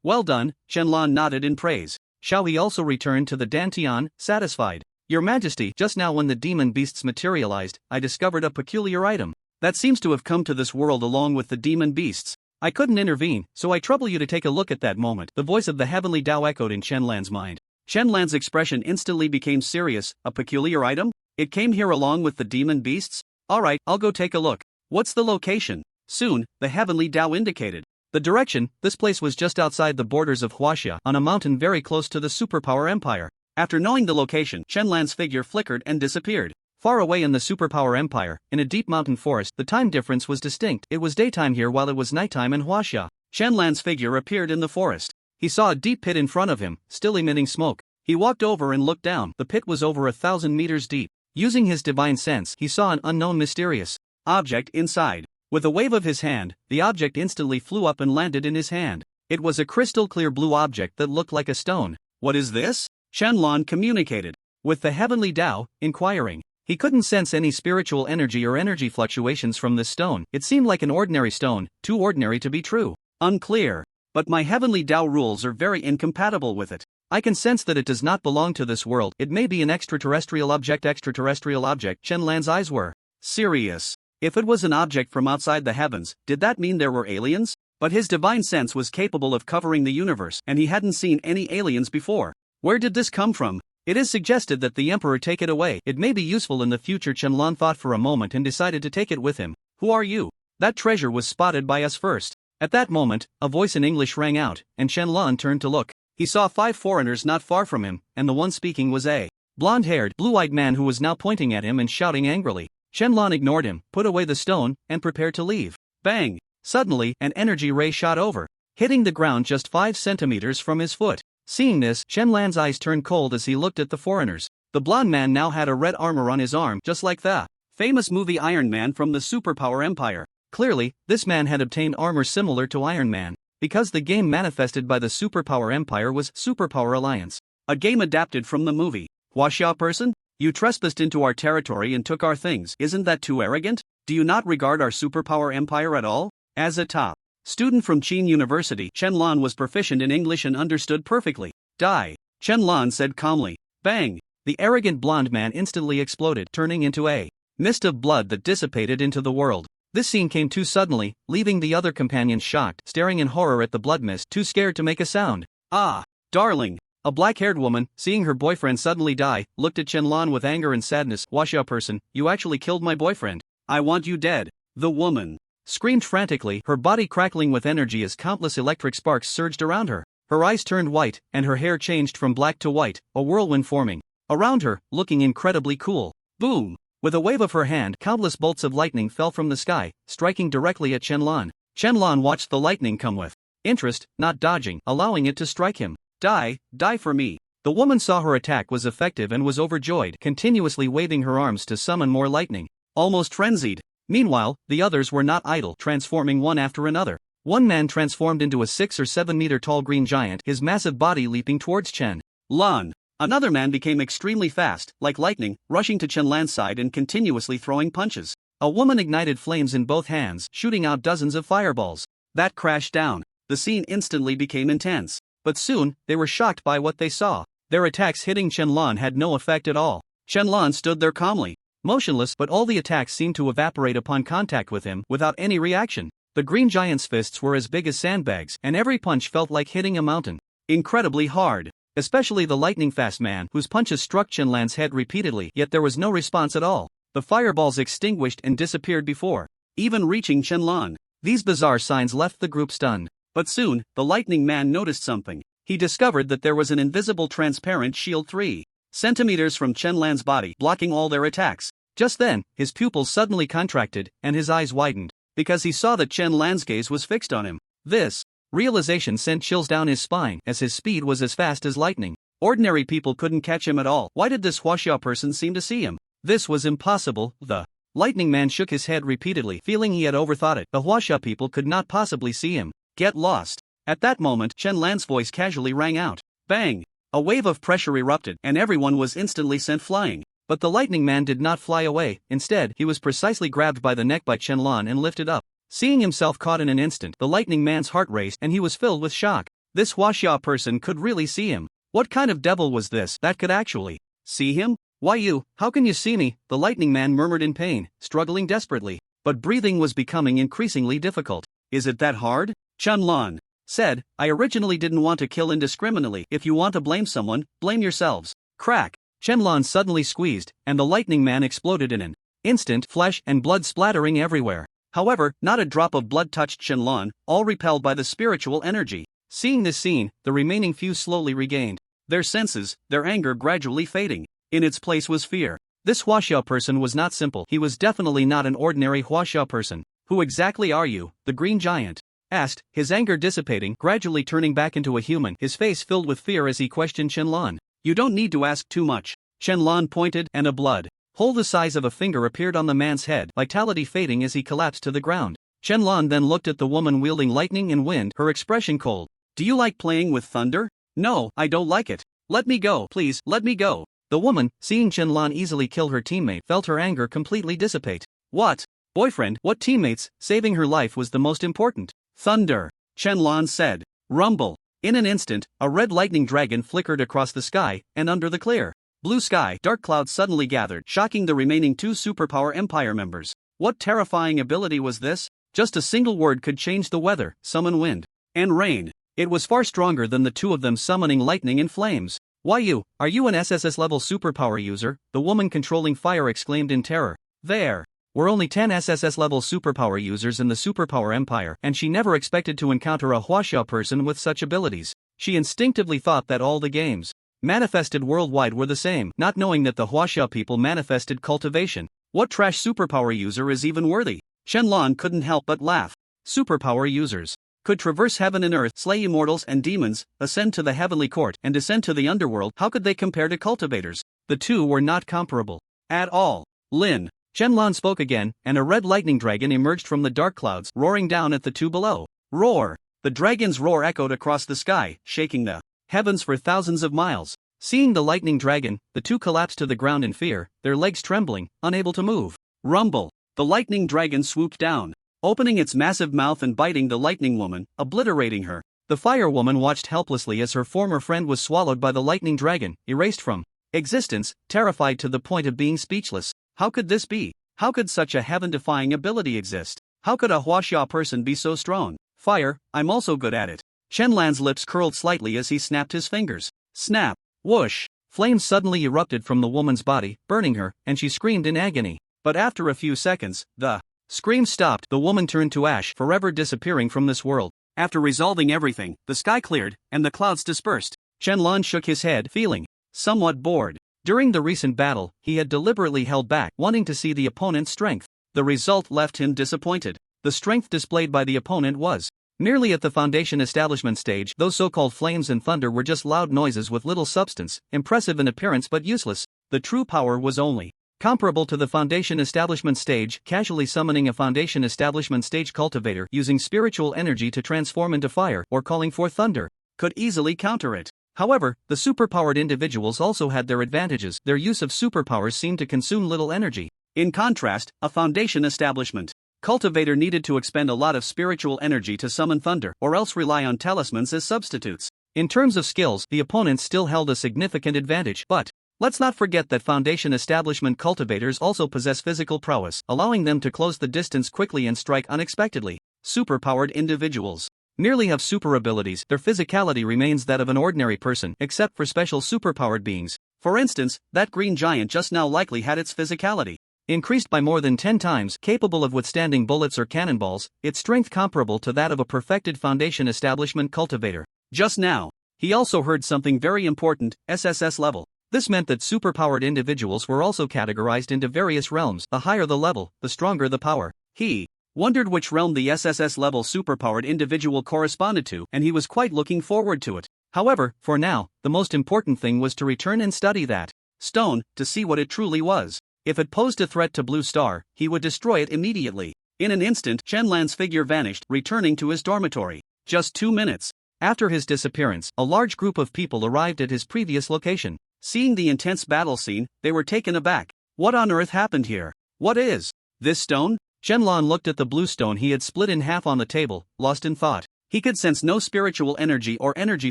Speaker 2: Well done, Shenlong nodded in praise. Xiao He also returned to the Dantian, satisfied. Your Majesty, just now when the demon beasts materialized, I discovered a peculiar item that seems to have come to this world along with the demon beasts. I couldn't intervene, so I trouble you to take a look at that moment. The voice of the heavenly Tao echoed in Shenlong's mind. Shenlong's expression instantly became serious. A peculiar item? It came here along with the demon beasts? Alright, I'll go take a look. What's the location? Soon, the heavenly Tao indicated the direction. This place was just outside the borders of Huaxia, on a mountain very close to the superpower empire. After knowing the location, Shenlong's figure flickered and disappeared. Far away in the superpower empire, in a deep mountain forest, the time difference was distinct. It was daytime here while it was nighttime in Huaxia. Shenlong's figure appeared in the forest. He saw a deep pit in front of him, still emitting smoke. He walked over and looked down. The pit was over 1,000 meters deep. Using his divine sense, he saw an unknown mysterious object inside. With a wave of his hand, the object instantly flew up and landed in his hand. It was a crystal-clear blue object that looked like a stone. What is this? Shenlong communicated with the heavenly Tao, inquiring. He couldn't sense any spiritual energy or energy fluctuations from this stone. It seemed like an ordinary stone, too ordinary to be true. Unclear. But my heavenly Tao rules are very incompatible with it.
Speaker 1: I can sense that it does not belong to this world. It may be an extraterrestrial object. Chen Lan's eyes were
Speaker 2: serious. If it was an object from outside the heavens, did that mean there were aliens? But his divine sense was capable of covering the universe, and he hadn't seen any aliens before. Where did this come from? It is suggested that the Emperor take it away. It may be useful in the future. Chen Lan thought for a moment and decided to take it with him. Who are you? That treasure was spotted by us first. At that moment, a voice in English rang out, and Chen Lan turned to look. He saw 5 foreigners not far from him, and the one speaking was a blonde-haired, blue-eyed man who was now pointing at him and shouting angrily. Chen Lan ignored him, put away the stone, and prepared to leave. Bang! Suddenly, an energy ray shot over, hitting the ground just 5 centimeters from his foot. Seeing this, Chen Lan's eyes turned cold as he looked at the foreigners. The blonde man now had a red armor on his arm, just like the famous movie Iron Man from the Superpower Empire. Clearly, this man had obtained armor similar to Iron Man, because the game manifested by the Superpower Empire was Superpower Alliance. A game adapted from the movie. Huaxia person? You trespassed into our territory and took our things. Isn't that too arrogant? Do you not regard our Superpower Empire at all? As a top student from Qin University, Chen Lan was proficient in English and understood perfectly. Die, Chen Lan said calmly. Bang! The arrogant blonde man instantly exploded, turning into a mist of blood that dissipated into the world. This scene came too suddenly, leaving the other companions shocked, staring in horror at the blood mist, too scared to make a sound. Ah, darling! A black-haired woman, seeing her boyfriend suddenly die, looked at Chen Lan with anger and sadness. Huaxia person, you actually killed my boyfriend. I want you dead. The woman screamed frantically, her body crackling with energy as countless electric sparks surged around her. Her eyes turned white, and her hair changed from black to white, a whirlwind forming around her, looking incredibly cool. Boom! With a wave of her hand, countless bolts of lightning fell from the sky, striking directly at Chen Lan. Chen Lan watched the lightning come with interest, not dodging, allowing it to strike him. Die for me. The woman saw her attack was effective and was overjoyed, continuously waving her arms to summon more lightning. Almost frenzied. Meanwhile, the others were not idle, transforming one after another. One man transformed into a 6 or 7 meter tall green giant, his massive body leaping towards Chen Lan. Another man became extremely fast, like lightning, rushing to Chen Lan's side and continuously throwing punches. A woman ignited flames in both hands, shooting out dozens of fireballs. That crashed down. The scene instantly became intense. But soon, they were shocked by what they saw. Their attacks hitting Chen Lan had no effect at all. Chen Lan stood there calmly, motionless, but all the attacks seemed to evaporate upon contact with him, without any reaction. The green giant's fists were as big as sandbags, and every punch felt like hitting a mountain. Incredibly hard. Especially the lightning-fast man, whose punches struck Chen Lan's head repeatedly, yet there was no response at all. The fireballs extinguished and disappeared before even reaching Chen Lan. These bizarre signs left the group stunned. But soon, the lightning man noticed something. He discovered that there was an invisible transparent shield 3 centimeters from Chen Lan's body, blocking all their attacks. Just then, his pupils suddenly contracted, and his eyes widened, because he saw that Chen Lan's gaze was fixed on him. This realization sent chills down his spine, as his speed was as fast as lightning. Ordinary people couldn't catch him at all. Why did this Huaxia person seem to see him? This was impossible. The lightning man shook his head repeatedly, feeling he had overthought it. The Huaxia people could not possibly see him. Get lost. At that moment, Chen Lan's voice casually rang out. Bang! A wave of pressure erupted, and everyone was instantly sent flying. But the lightning man did not fly away. Instead, he was precisely grabbed by the neck by Chen Lan and lifted up. Seeing himself caught in an instant, the lightning man's heart raced and he was filled with shock. This Huaxia person could really see him. What kind of devil was this that could actually see him? Why you? How can you see me? The lightning man murmured in pain, struggling desperately. But breathing was becoming increasingly difficult. Is it that hard? Chen Lan said, I originally didn't want to kill indiscriminately. If you want to blame someone, blame yourselves. Crack! Chen Lan suddenly squeezed, and the lightning man exploded in an instant, flesh and blood splattering everywhere. However, not a drop of blood touched Chen Lan, all repelled by the spiritual energy. Seeing this scene, the remaining few slowly regained their senses, their anger gradually fading. In its place was fear. This Huaxia person was not simple. He was definitely not an ordinary Huaxia person. Who exactly are you? The green giant asked, his anger dissipating, gradually turning back into a human, his face filled with fear as he questioned Chen Lan. You don't need to ask too much. Chen Lan pointed, and a blood hole the size of a finger appeared on the man's head, vitality fading as he collapsed to the ground. Chen Lan then looked at the woman wielding lightning and wind, her expression cold. Do you like playing with thunder? No, I don't like it. Let me go, please, let me go. The woman, seeing Chen Lan easily kill her teammate, felt her anger completely dissipate. What? Boyfriend? What teammates? Saving her life was the most important. Thunder, Chen Lan said. Rumble. In an instant, a red lightning dragon flickered across the sky, and under the clear blue sky, dark clouds suddenly gathered, shocking the remaining two superpower empire members. What terrifying ability was this? Just a single word could change the weather, summon wind and rain. It was far stronger than the two of them summoning lightning and flames. Why are you an SSS level superpower user? The woman controlling fire exclaimed in terror. There were only 10 SSS level superpower users in the superpower empire, and she never expected to encounter a Huaxia person with such abilities. She instinctively thought that all the games manifested worldwide were the same, not knowing that the Huaxia people manifested cultivation. What trash superpower user is even worthy? Shenlong couldn't help but laugh. Superpower users could traverse heaven and earth, slay immortals and demons, ascend to the heavenly court, and descend to the underworld. How could they compare to cultivators? The two were not comparable at all. Lin Shenlong spoke again, and a red lightning dragon emerged from the dark clouds, roaring down at the two below. Roar! The dragon's roar echoed across the sky, shaking the heavens for thousands of miles. Seeing the lightning dragon, the two collapsed to the ground in fear, their legs trembling, unable to move. Rumble! The lightning dragon swooped down, opening its massive mouth and biting the lightning woman, obliterating her. The fire woman watched helplessly as her former friend was swallowed by the lightning dragon, erased from existence, terrified to the point of being speechless. How could this be? How could such a heaven-defying ability exist? How could a Huaxia person be so strong? Fire, I'm also good at it. Shenlan's lips curled slightly as he snapped his fingers. Snap! Whoosh! Flames suddenly erupted from the woman's body, burning her, and she screamed in agony. But after a few seconds, the scream stopped. The woman turned to ash, forever disappearing from this world. After resolving everything, the sky cleared, and the clouds dispersed. Shenlan shook his head, feeling somewhat bored. During the recent battle, he had deliberately held back, wanting to see the opponent's strength. The result left him disappointed. The strength displayed by the opponent was merely at the foundation establishment stage. Those so-called flames and thunder were just loud noises with little substance, impressive in appearance but useless. The true power was only comparable to the foundation establishment stage. Casually summoning a foundation establishment stage cultivator using spiritual energy to transform into fire or calling forth thunder could easily counter it. However, the superpowered individuals also had their advantages. Their use of superpowers seemed to consume little energy. In contrast, a foundation establishment cultivator needed to expend a lot of spiritual energy to summon thunder, or else rely on talismans as substitutes. In terms of skills, the opponents still held a significant advantage, but let's not forget that foundation establishment cultivators also possess physical prowess, allowing them to close the distance quickly and strike unexpectedly. Superpowered individuals merely have super abilities. Their physicality remains that of an ordinary person, except for special superpowered beings. For instance, that green giant just now likely had its physicality increased by more than 10 times, capable of withstanding bullets or cannonballs, its strength comparable to that of a perfected foundation establishment cultivator. Just now, he also heard something very important: SSS level. This meant that superpowered individuals were also categorized into various realms. The higher the level, the stronger the power. He wondered which realm the SSS level superpowered individual corresponded to, and he was quite looking forward to it. However, for now, the most important thing was to return and study that stone, to see what it truly was. If it posed a threat to Blue Star, he would destroy it immediately. In an instant, Shenlan's figure vanished, returning to his dormitory. Just 2 minutes after his disappearance, a large group of people arrived at his previous location. Seeing the intense battle scene, they were taken aback. What on earth happened here? What is this stone? Shenlan looked at the blue stone he had split in half on the table, lost in thought. He could sense no spiritual energy or energy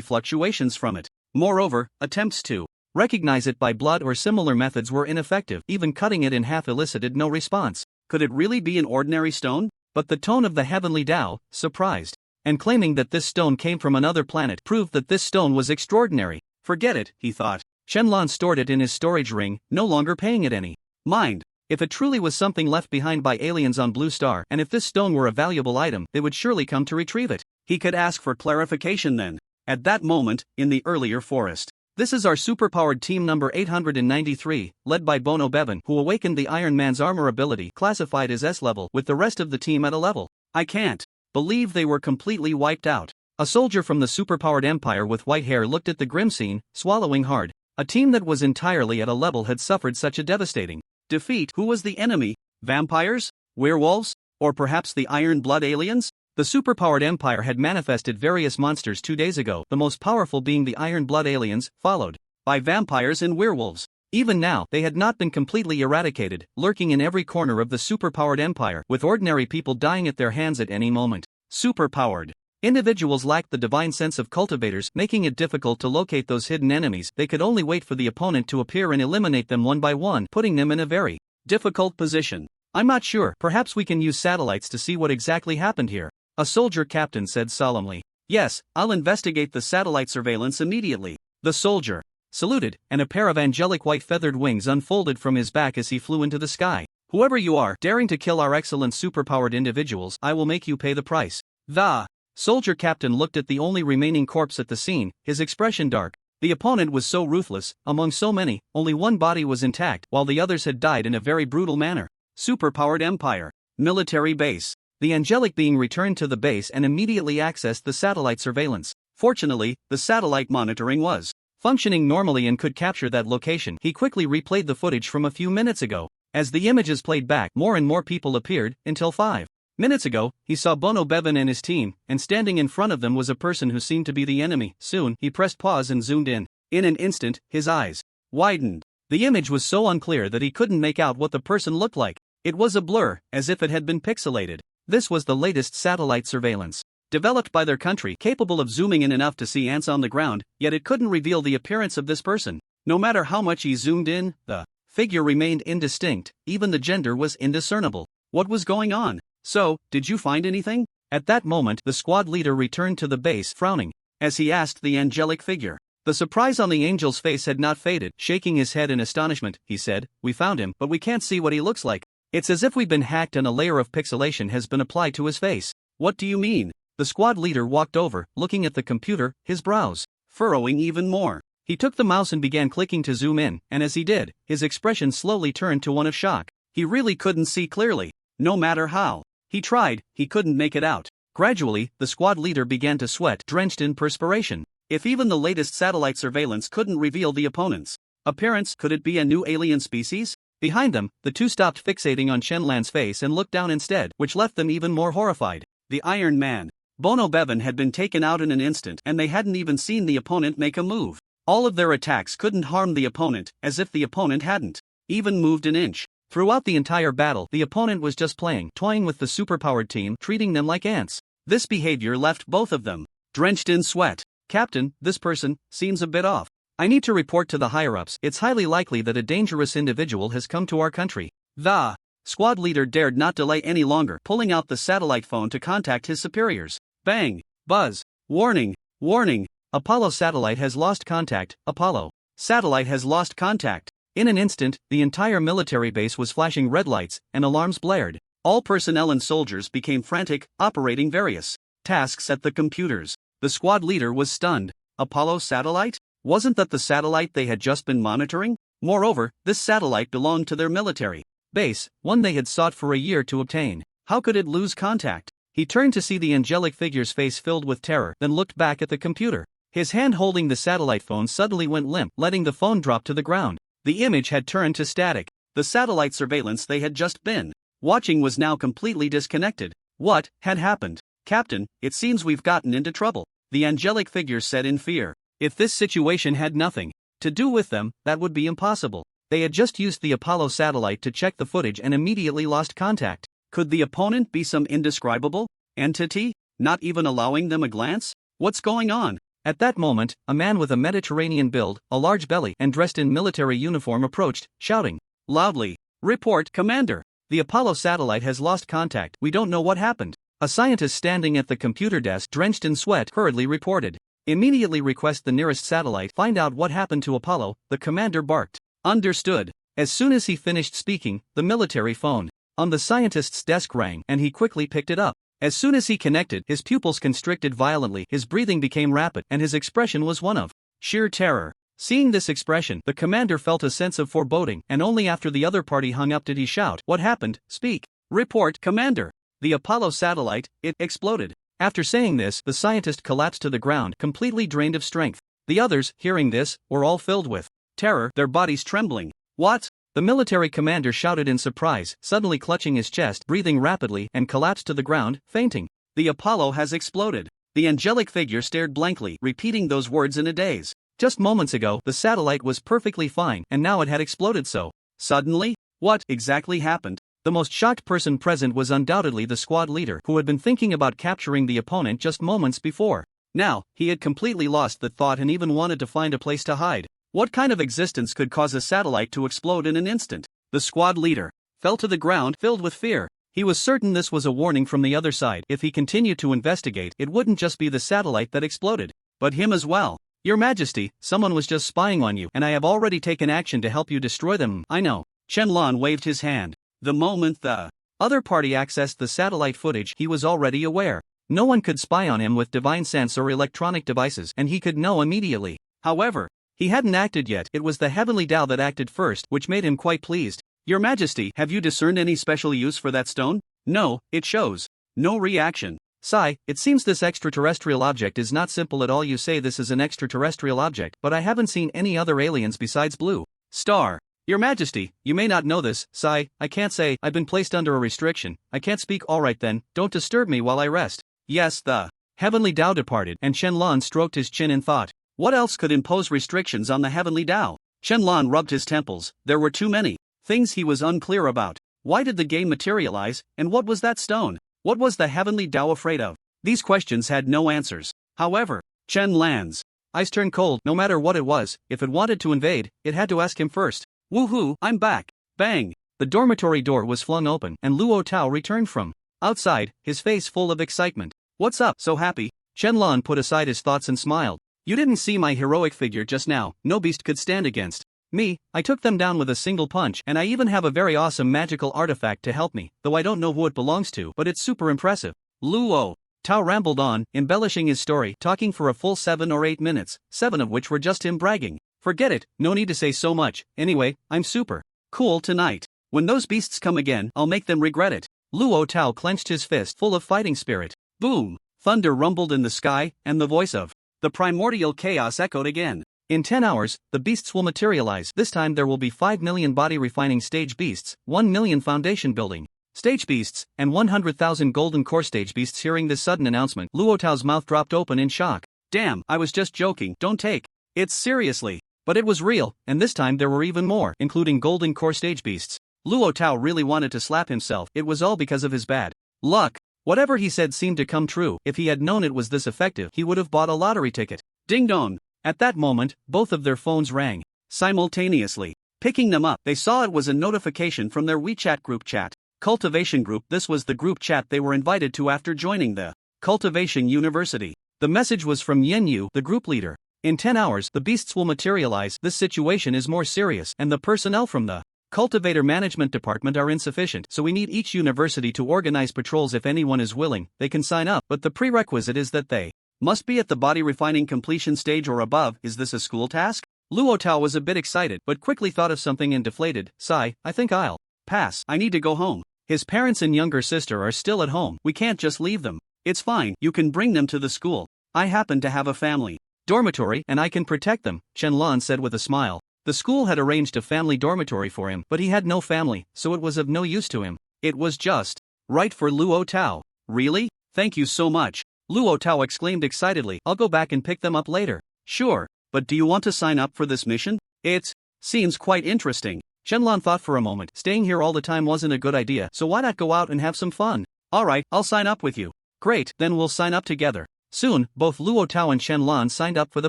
Speaker 2: fluctuations from it. Moreover, attempts to recognize it by blood or similar methods were ineffective. Even cutting it in half elicited no response. Could it really be an ordinary stone? But the tone of the heavenly Tao, surprised and claiming that this stone came from another planet, proved that this stone was extraordinary. Forget it, he thought. Shenlan stored it in his storage ring, no longer paying it any mind. If it truly was something left behind by aliens on Blue Star, and if this stone were a valuable item, they would surely come to retrieve it. He could ask for clarification then. At that moment, in the earlier forest. This is our superpowered team number 893, led by Bono Bevan, who awakened the Iron Man's armor ability, classified as S level, with the rest of the team at a level. I can't believe they were completely wiped out. A soldier from the superpowered empire with white hair looked at the grim scene, swallowing hard. A team that was entirely at a level had suffered such a devastating defeat. Who was the enemy? Vampires? Werewolves? Or perhaps the Iron Blood aliens? The superpowered empire had manifested various monsters 2 days ago, the most powerful being the Iron Blood aliens, followed by vampires and werewolves. Even now, they had not been completely eradicated, lurking in every corner of the superpowered empire, with ordinary people dying at their hands at any moment. Superpowered
Speaker 1: Individuals lacked the divine sense of cultivators, making it difficult to locate those hidden enemies. They could only wait for the opponent to appear and eliminate them one by one, putting them in a very difficult position. I'm not sure, perhaps we can use satellites to see what exactly happened here, a soldier captain said solemnly. Yes, I'll investigate the satellite surveillance immediately. The soldier saluted, and a pair of angelic white feathered wings unfolded from his back as he flew into the sky. Whoever you are, daring to kill our excellent superpowered individuals, I will make you pay the price. The soldier captain looked at the only remaining corpse at the scene, his expression dark. The opponent was so ruthless, among so many, only one body was intact, while the others had died in a very brutal manner. Superpowered Empire. Military base. The angelic being returned to the base and immediately accessed the satellite surveillance. Fortunately, the satellite monitoring was functioning normally and could capture that location. He quickly replayed the footage from a few minutes ago. As the images played back, more and more people appeared, until 5 minutes ago, he saw Bono Bevan and his team, and standing in front of them was a person who seemed to be the enemy. Soon, he pressed pause and zoomed in. In an instant, his eyes widened. The image was so unclear that he couldn't make out what the person looked like. It was a blur, as if it had been pixelated. This was the latest satellite surveillance, developed by their country, capable of zooming in enough to see ants on the ground, yet it couldn't reveal the appearance of this person. No matter how much he zoomed in, the figure remained indistinct, even the gender was indiscernible. What was going on? So, did you find anything? At that moment, the squad leader returned to the base, frowning, as he asked the angelic figure. The surprise on the angel's face had not faded. Shaking his head in astonishment, he said, "We found him, but we can't see what he looks like. It's as if we've been hacked and a layer of pixelation has been applied to his face." "What do you mean?" The squad leader walked over, looking at the computer, his brows furrowing even more. He took the mouse and began clicking to zoom in, and as he did, his expression slowly turned to one of shock. He really couldn't see clearly. No matter how he tried, he couldn't make it out. Gradually, the squad leader began to sweat, drenched in perspiration. If even the latest satellite surveillance couldn't reveal the opponent's appearance, could it be a new alien species? Behind them, the two stopped fixating on Shenlan's face and looked down instead, which left them even more horrified. The Iron Man. Bono Bevan had been taken out in an instant, and they hadn't even seen the opponent make a move. All of their attacks couldn't harm the opponent, as if the opponent hadn't even moved an inch. Throughout the entire battle, the opponent was just toying with the superpowered team, treating them like ants. This behavior left both of them drenched in sweat. "Captain, this person seems a bit off. I need to report to the higher-ups. It's highly likely that a dangerous individual has come to our country." The squad leader dared not delay any longer, pulling out the satellite phone to contact his superiors. Bang! Buzz! Warning! Warning! Apollo satellite has lost contact. Apollo satellite has lost contact. In an instant, the entire military base was flashing red lights, and alarms blared. All personnel and soldiers became frantic, operating various tasks at the computers. The squad leader was stunned. Apollo satellite? Wasn't that the satellite they had just been monitoring? Moreover, this satellite belonged to their military base, one they had sought for a year to obtain. How could it lose contact? He turned to see the angelic figure's face filled with terror, then looked back at the computer. His hand holding the satellite phone suddenly went limp, letting the phone drop to the ground. The image had turned to static. The satellite surveillance they had just been watching was now completely disconnected. What had happened? "Captain, it seems we've gotten into trouble," the angelic figure said in fear. If this situation had nothing to do with them, that would be impossible. They had just used the Apollo satellite to check the footage and immediately lost contact. Could the opponent be some indescribable entity, not even allowing them a glance? What's going on? At that moment, a man with a Mediterranean build, a large belly, and dressed in military uniform approached, shouting loudly, "Report, Commander! The Apollo satellite has lost contact. We don't know what happened." A scientist standing at the computer desk, drenched in sweat, hurriedly reported. "Immediately request the nearest satellite. Find out what happened to Apollo," the commander barked. "Understood." As soon as he finished speaking, the military phone on the scientist's desk rang, and he quickly picked it up. As soon as he connected, his pupils constricted violently, his breathing became rapid, and his expression was one of sheer terror. Seeing this expression, the commander felt a sense of foreboding, and only after the other party hung up did he shout, "What happened? Speak." "Report, Commander. The Apollo satellite, it exploded." After saying this, the scientist collapsed to the ground, completely drained of strength. The others, hearing this, were all filled with terror, their bodies trembling. "What?" The military commander shouted in surprise, suddenly clutching his chest, breathing rapidly, and collapsed to the ground, fainting. "The Apollo has exploded." The angelic figure stared blankly, repeating those words in a daze. Just moments ago, the satellite was perfectly fine, and now it had exploded so suddenly? What exactly happened? The most shocked person present was undoubtedly the squad leader, who had been thinking about capturing the opponent just moments before. Now, he had completely lost that thought and even wanted to find a place to hide. What kind of existence could cause a satellite to explode in an instant? The squad leader fell to the ground, filled with fear. He was certain this was a warning from the other side. If he continued to investigate, it wouldn't just be the satellite that exploded, but him as well. Your Majesty, someone was just spying on you, and I have already taken action to help you destroy them. I know. Qianlan waved his hand. The moment the other party accessed the satellite footage, he was already aware. No one could spy on him with divine sense or electronic devices, and he could know immediately. However, he hadn't acted yet. It was the heavenly Tao that acted first, which made him quite pleased. Your Majesty, have you discerned any special use for that stone? No, it shows no reaction. Sigh, it seems this extraterrestrial object is not simple at all. You say this is an extraterrestrial object, but I haven't seen any other aliens besides Blue Star. Your Majesty, you may not know this. Sigh, I can't say. I've been placed under a restriction. I can't speak. Alright then, don't disturb me while I rest. Yes, the heavenly Tao departed, and Qianlan stroked his chin in thought. What else could impose restrictions on the heavenly Tao? Qianlan rubbed his temples. There were too many things he was unclear about. Why did the game materialize, and what was that stone? What was the heavenly Tao afraid of? These questions had no answers. However, Qianlan's eyes turned cold. No matter what it was, if it wanted to invade, it had to ask him first. Woohoo, I'm back. Bang! The dormitory door was flung open, and Luo Tao returned from outside, his face full of excitement. What's up, so happy? Qianlan put aside his thoughts and smiled. You didn't see my heroic figure just now. No beast could stand against me. I took them down with a single punch, and I even have a very awesome magical artifact to help me, though I don't know who it belongs to, but it's super impressive. Luo Tao rambled on, embellishing his story, talking for a full 7 or 8 minutes, 7 of which were just him bragging. Forget it, no need to say so much. Anyway, I'm super cool tonight. When those beasts come again, I'll make them regret it. Luo Tao clenched his fist, full of fighting spirit. Boom! Thunder rumbled in the sky, and the voice of the primordial chaos echoed again. In 10 hours, the beasts will materialize. This time there will be 5 million body refining stage beasts, 1 million foundation building stage beasts, and 100,000 golden core stage beasts. Hearing this sudden announcement, Luo Tao's mouth dropped open in shock. Damn, I was just joking. Don't take it seriously. But it was real, and this time there were even more, including golden core stage beasts. Luo Tao really wanted to slap himself. It was all because of his bad luck. Whatever he said seemed to come true. If he had known it was this effective, he would have bought a lottery ticket. Ding dong! At that moment, both of their phones rang simultaneously. Picking them up, they saw it was a notification from their WeChat group chat. Cultivation Group. This was the group chat they were invited to after joining the Cultivation University. The message was from Yen Yu, the group leader. In 10 hours, the beasts will materialize. This situation is more serious, and the personnel from the Cultivator Management Department are insufficient, so we need each university to organize patrols. If anyone is willing, they can sign up, but the prerequisite is that they must be at the body refining completion stage or above. Is this a school task? Luo Tao was a bit excited, but quickly thought of something and deflated. Sigh, I think I'll pass. I need to go home. His parents and younger sister are still at home. We can't just leave them. It's fine, you can bring them to the school. I happen to have a family dormitory, and I can protect them, Qianlan said with a smile. The school had arranged a family dormitory for him, but he had no family, so it was of no use to him. It was just right for Luo Tao. Really? Thank you so much. Luo Tao exclaimed excitedly. I'll go back and pick them up later. Sure, but do you want to sign up for this mission? It seems quite interesting. Qianlan thought for a moment. Staying here all the time wasn't a good idea, so why not go out and have some fun? Alright, I'll sign up with you. Great, then we'll sign up together. Soon, both Luo Tao and Qianlan signed up for the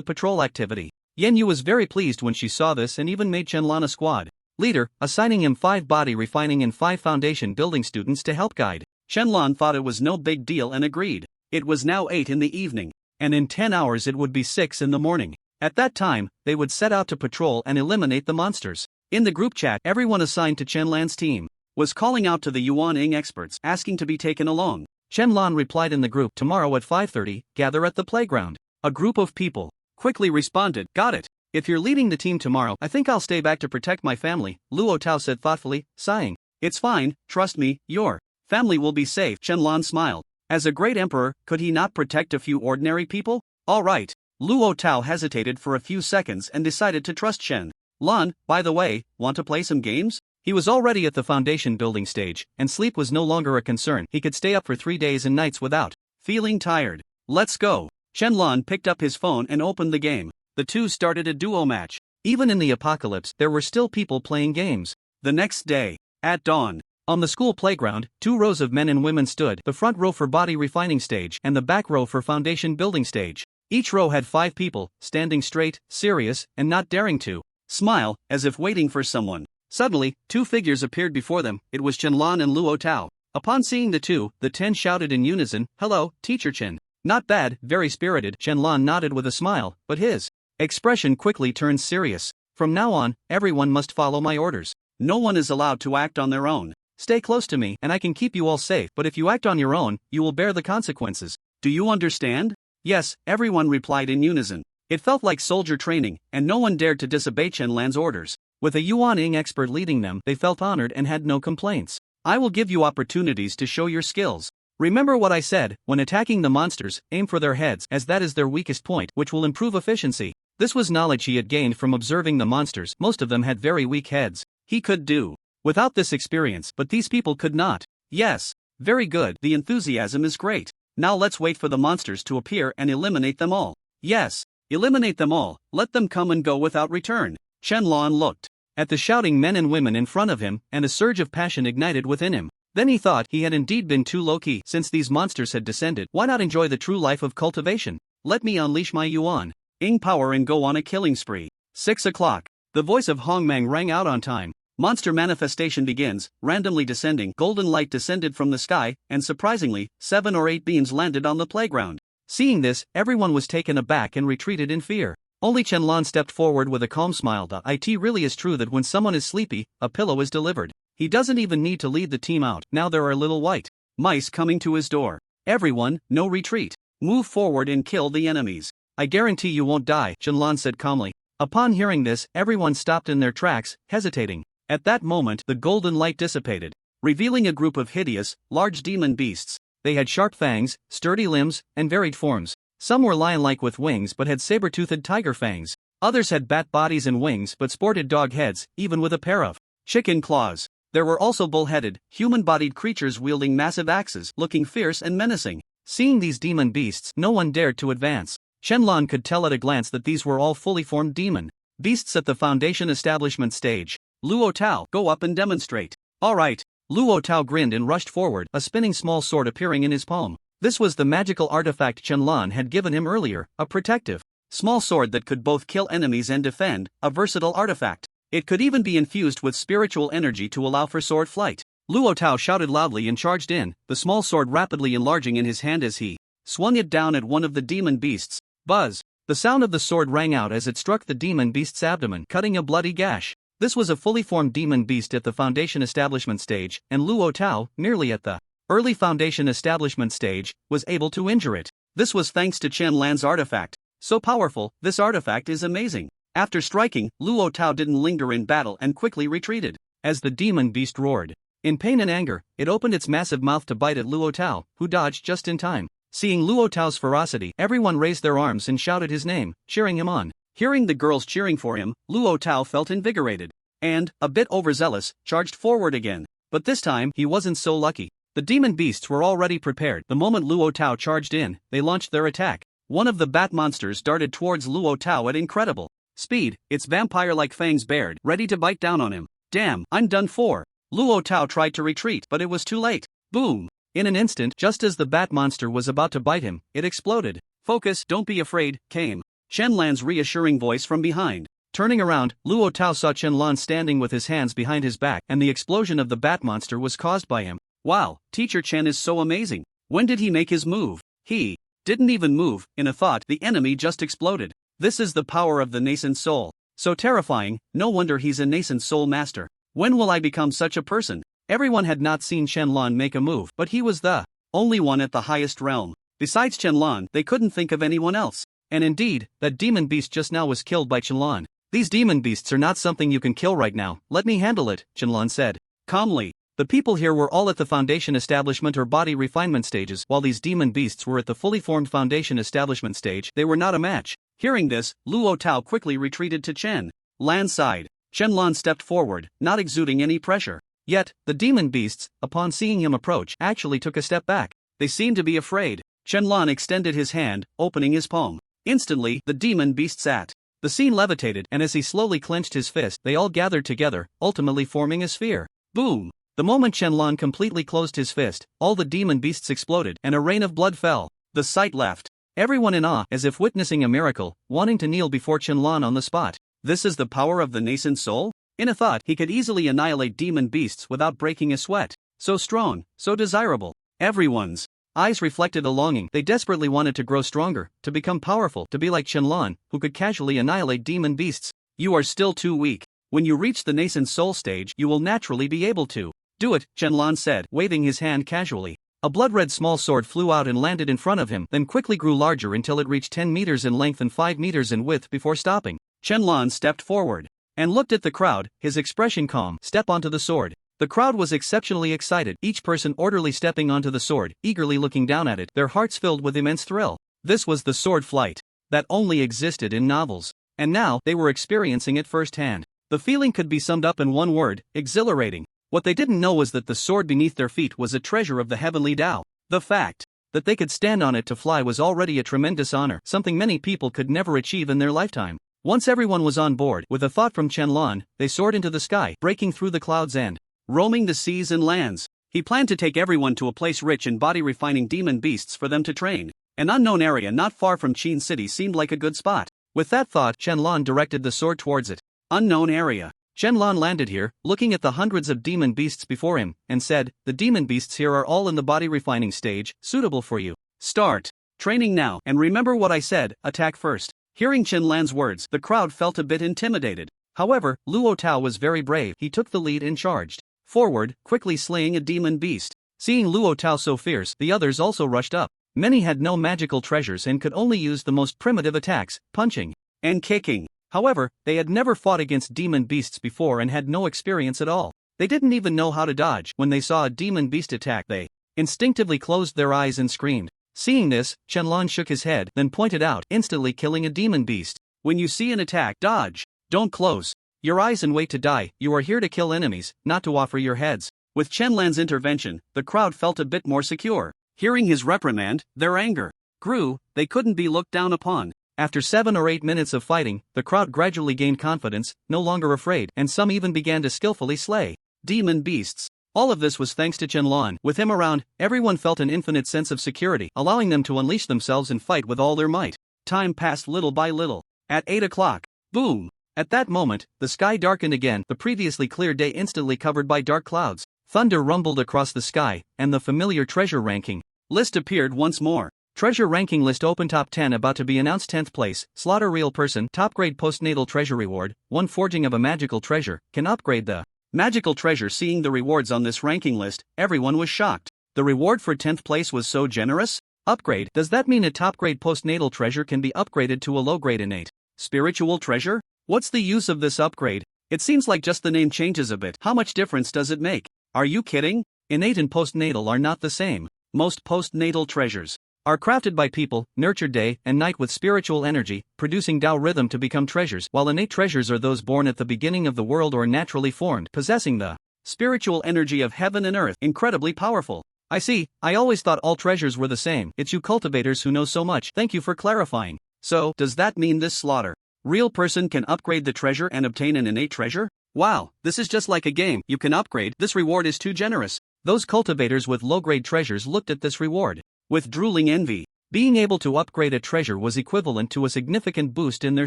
Speaker 1: patrol activity. Yen Yu was very pleased when she saw this and even made Qianlan a squad leader, assigning him 5 body refining and 5 foundation building students to help guide. Qianlan thought it was no big deal and agreed. It was now 8 in the evening, and in 10 hours it would be 6 in the morning. At that time, they would set out to patrol and eliminate the monsters. In the group chat, everyone assigned to Qianlan's team was calling out to the Yuan-ing experts, asking to be taken along. Qianlan replied in the group, tomorrow at 5:30, gather at the playground. A group of people quickly responded, got it. If you're leading the team tomorrow, I think I'll stay back to protect my family, Luo Tao said thoughtfully, sighing. It's fine, trust me, your family will be safe. Qianlan smiled. As a great emperor, could he not protect a few ordinary people? Alright. Luo Tao hesitated for a few seconds and decided to trust Qianlan. By the way, want to play some games? He was already at the foundation building stage, and sleep was no longer a concern. He could stay up for 3 days and nights without feeling tired. Let's go. Qianlan picked up his phone and opened the game. The two started a duo match. Even in the apocalypse, there were still people playing games. The next day, at dawn, On the school playground, 2 rows of men and women stood, the front row for body refining stage and the back row for foundation building stage. Each row had 5 people, standing straight, serious, and not daring to smile, as if waiting for someone. Suddenly, 2 figures appeared before them. It was Qianlan and Luo Tao. Upon seeing the two, the 10 shouted in unison, "Hello, Teacher Chen." "Not bad, very spirited." Qianlan nodded with a smile, but his expression quickly turned serious. "From now on, everyone must follow my orders. No one is allowed to act on their own. Stay close to me and I can keep you all safe, but if you act on your own, you will bear the consequences. Do you understand?" "Yes," everyone replied in unison. It felt like soldier training, and no one dared to disobey Qianlan's orders. With a Yuan-ing expert leading them, they felt honored and had no complaints. "I will give you opportunities to show your skills. Remember what I said, when attacking the monsters, aim for their heads, as that is their weakest point, which will improve efficiency." This was knowledge he had gained from observing the monsters. Most of them had very weak heads. He could do without this experience, but these people could not. "Yes. Very good, the enthusiasm is great. Now let's wait for the monsters to appear and eliminate them all." "Yes. Eliminate them all, let them come and go without return." Qianlan looked at the shouting men and women in front of him, and a surge of passion ignited within him. Then he thought he had indeed been too low-key. Since these monsters had descended, why not enjoy the true life of cultivation? Let me unleash my Yuan-ing power and go on a killing spree. 6 o'clock. The voice of Hongmang rang out on time. Monster manifestation begins. Randomly descending golden light descended from the sky, and surprisingly, 7 or 8 beams landed on the playground. Seeing this, everyone was taken aback and retreated in fear. Only Qianlan stepped forward with a calm smile. It really is true that when someone is sleepy, a pillow is delivered. He doesn't even need to lead the team out. Now there are little white mice coming to his door. "Everyone, no retreat. Move forward and kill the enemies. I guarantee you won't die," Qianlan said calmly. Upon hearing this, everyone stopped in their tracks, hesitating. At that moment, the golden light dissipated, revealing a group of hideous, large demon beasts. They had sharp fangs, sturdy limbs, and varied forms. Some were lion-like with wings but had saber-toothed tiger fangs. Others had bat bodies and wings but sported dog heads, even with a pair of chicken claws. There were also bull-headed, human-bodied creatures wielding massive axes, looking fierce and menacing. Seeing these demon beasts, no one dared to advance. Qianlan could tell at a glance that these were all fully formed demon beasts at the foundation establishment stage. "Luo Tao, go up and demonstrate." "All right." Luo Tao grinned and rushed forward, a spinning small sword appearing in his palm. This was the magical artifact Qianlan had given him earlier, a protective small sword that could both kill enemies and defend, a versatile artifact. It could even be infused with spiritual energy to allow for sword flight. Luo Tao shouted loudly and charged in, the small sword rapidly enlarging in his hand as he swung it down at one of the demon beasts. Buzz! The sound of the sword rang out as it struck the demon beast's abdomen, cutting a bloody gash. This was a fully formed demon beast at the foundation establishment stage, and Luo Tao, merely at the early foundation establishment stage, was able to injure it. This was thanks to Qianlan's artifact. So powerful, this artifact is amazing. After striking, Luo Tao didn't linger in battle and quickly retreated. As the demon beast roared in pain and anger, it opened its massive mouth to bite at Luo Tao, who dodged just in time. Seeing Luo Tao's ferocity, everyone raised their arms and shouted his name, cheering him on. Hearing the girls cheering for him, Luo Tao felt invigorated, and, a bit overzealous, charged forward again. But this time, he wasn't so lucky. The demon beasts were already prepared. The moment Luo Tao charged in, they launched their attack. One of the bat monsters darted towards Luo Tao at incredible speed, its vampire-like fangs bared, ready to bite down on him. "Damn, I'm done for." Luo Tao tried to retreat, but it was too late. Boom! In an instant, just as the bat monster was about to bite him, it exploded. "Focus, don't be afraid," came Qianlan's reassuring voice from behind. Turning around, Luo Tao saw Qianlan standing with his hands behind his back, and the explosion of the bat monster was caused by him. Wow, Teacher Chen is so amazing. When did he make his move? He didn't even move. In a thought, the enemy just exploded. This is the power of the nascent soul. So terrifying, no wonder he's a nascent soul master. When will I become such a person? Everyone had not seen Qianlan make a move, but he was the only one at the highest realm. Besides Qianlan, they couldn't think of anyone else. And indeed, that demon beast just now was killed by Qianlan. "These demon beasts are not something you can kill right now, let me handle it," Qianlan said calmly. The people here were all at the foundation establishment or body refinement stages, while these demon beasts were at the fully formed foundation establishment stage. They were not a match. Hearing this, Luo Tao quickly retreated to Qianlan's side. Qianlan stepped forward, not exuding any pressure. Yet, the demon beasts, upon seeing him approach, actually took a step back. They seemed to be afraid. Qianlan extended his hand, opening his palm. Instantly, the demon beast sat. The scene levitated, and as he slowly clenched his fist, they all gathered together, ultimately forming a sphere. Boom! The moment Qianlan completely closed his fist, all the demon beasts exploded and a rain of blood fell. The sight left everyone in awe, as if witnessing a miracle, wanting to kneel before Qianlan on the spot. This is the power of the nascent soul? In a thought, he could easily annihilate demon beasts without breaking a sweat. So strong, so desirable. Everyone's eyes reflected a longing. They desperately wanted to grow stronger, to become powerful, to be like Qianlan, who could casually annihilate demon beasts. You are still too weak. When you reach the nascent soul stage, you will naturally be able to do it, Qianlan said, waving his hand casually. A blood-red small sword flew out and landed in front of him, then quickly grew larger until it reached 10 meters in length and 5 meters in width before stopping. Qianlan stepped forward and looked at the crowd, his expression calm. Step onto the sword. The crowd was exceptionally excited, each person orderly stepping onto the sword, eagerly looking down at it, their hearts filled with immense thrill. This was the sword flight that only existed in novels, and now they were experiencing it firsthand. The feeling could be summed up in one word: exhilarating. What they didn't know was that the sword beneath their feet was a treasure of the heavenly Tao. The fact that they could stand on it to fly was already a tremendous honor, something many people could never achieve in their lifetime. Once everyone was on board, with a thought from Qianlan, they soared into the sky, breaking through the clouds and roaming the seas and lands. He planned to take everyone to a place rich in body-refining demon beasts for them to train. An unknown area not far from Qin City seemed like a good spot. With that thought, Qianlan directed the sword towards it. Unknown area. Qianlan landed here, looking at the hundreds of demon beasts before him, and said, "The demon beasts here are all in the body-refining stage, suitable for you. Start training now, and remember what I said, attack first." Hearing Qianlan's words, the crowd felt a bit intimidated. However, Luo Tao was very brave. He took the lead and charged forward, quickly slaying a demon beast. Seeing Luo Tao so fierce, the others also rushed up. Many had no magical treasures and could only use the most primitive attacks, punching and kicking. However, they had never fought against demon beasts before and had no experience at all. They didn't even know how to dodge. When they saw a demon beast attack, they instinctively closed their eyes and screamed. Seeing this, Qianlan shook his head, then pointed out, instantly killing a demon beast. When you see an attack, dodge. Don't close your eyes and wait to die. You are here to kill enemies, not to offer your heads. With Qianlan's intervention, the crowd felt a bit more secure. Hearing his reprimand, their anger grew. They couldn't be looked down upon. After 7 or 8 minutes of fighting, the crowd gradually gained confidence, no longer afraid, and some even began to skillfully slay demon beasts. All of this was thanks to Qianlan. With him around, everyone felt an infinite sense of security, allowing them to unleash themselves and fight with all their might. Time passed little by little. At 8 o'clock, boom! At that moment, the sky darkened again, the previously clear day instantly covered by dark clouds. Thunder rumbled across the sky, and the familiar treasure ranking list appeared once more. Treasure ranking list open. Top 10 about to be announced. 10th place, slaughter real person. Top grade postnatal treasure reward, 1 forging of a magical treasure, can upgrade the magical treasure. Seeing the rewards on this ranking list, everyone was shocked. The reward for 10th place was so generous? Upgrade, does that mean a top grade postnatal treasure can be upgraded to a low grade innate spiritual treasure? What's the use of this upgrade? It seems like just the name changes a bit. How much difference does it make? Are you kidding? Innate and postnatal are not the same. Most postnatal treasures are crafted by people, nurtured day and night with spiritual energy, producing Tao rhythm to become treasures, while innate treasures are those born at the beginning of the world or naturally formed, possessing the spiritual energy of heaven and earth, incredibly powerful. I see, I always thought all treasures were the same. It's you cultivators who know so much. Thank you for clarifying. So, does that mean this slaughter real person can upgrade the treasure and obtain an innate treasure? Wow, this is just like a game. You can upgrade. This reward is too generous. Those cultivators with low-grade treasures looked at this reward with drooling envy. Being able to upgrade a treasure was equivalent to a significant boost in their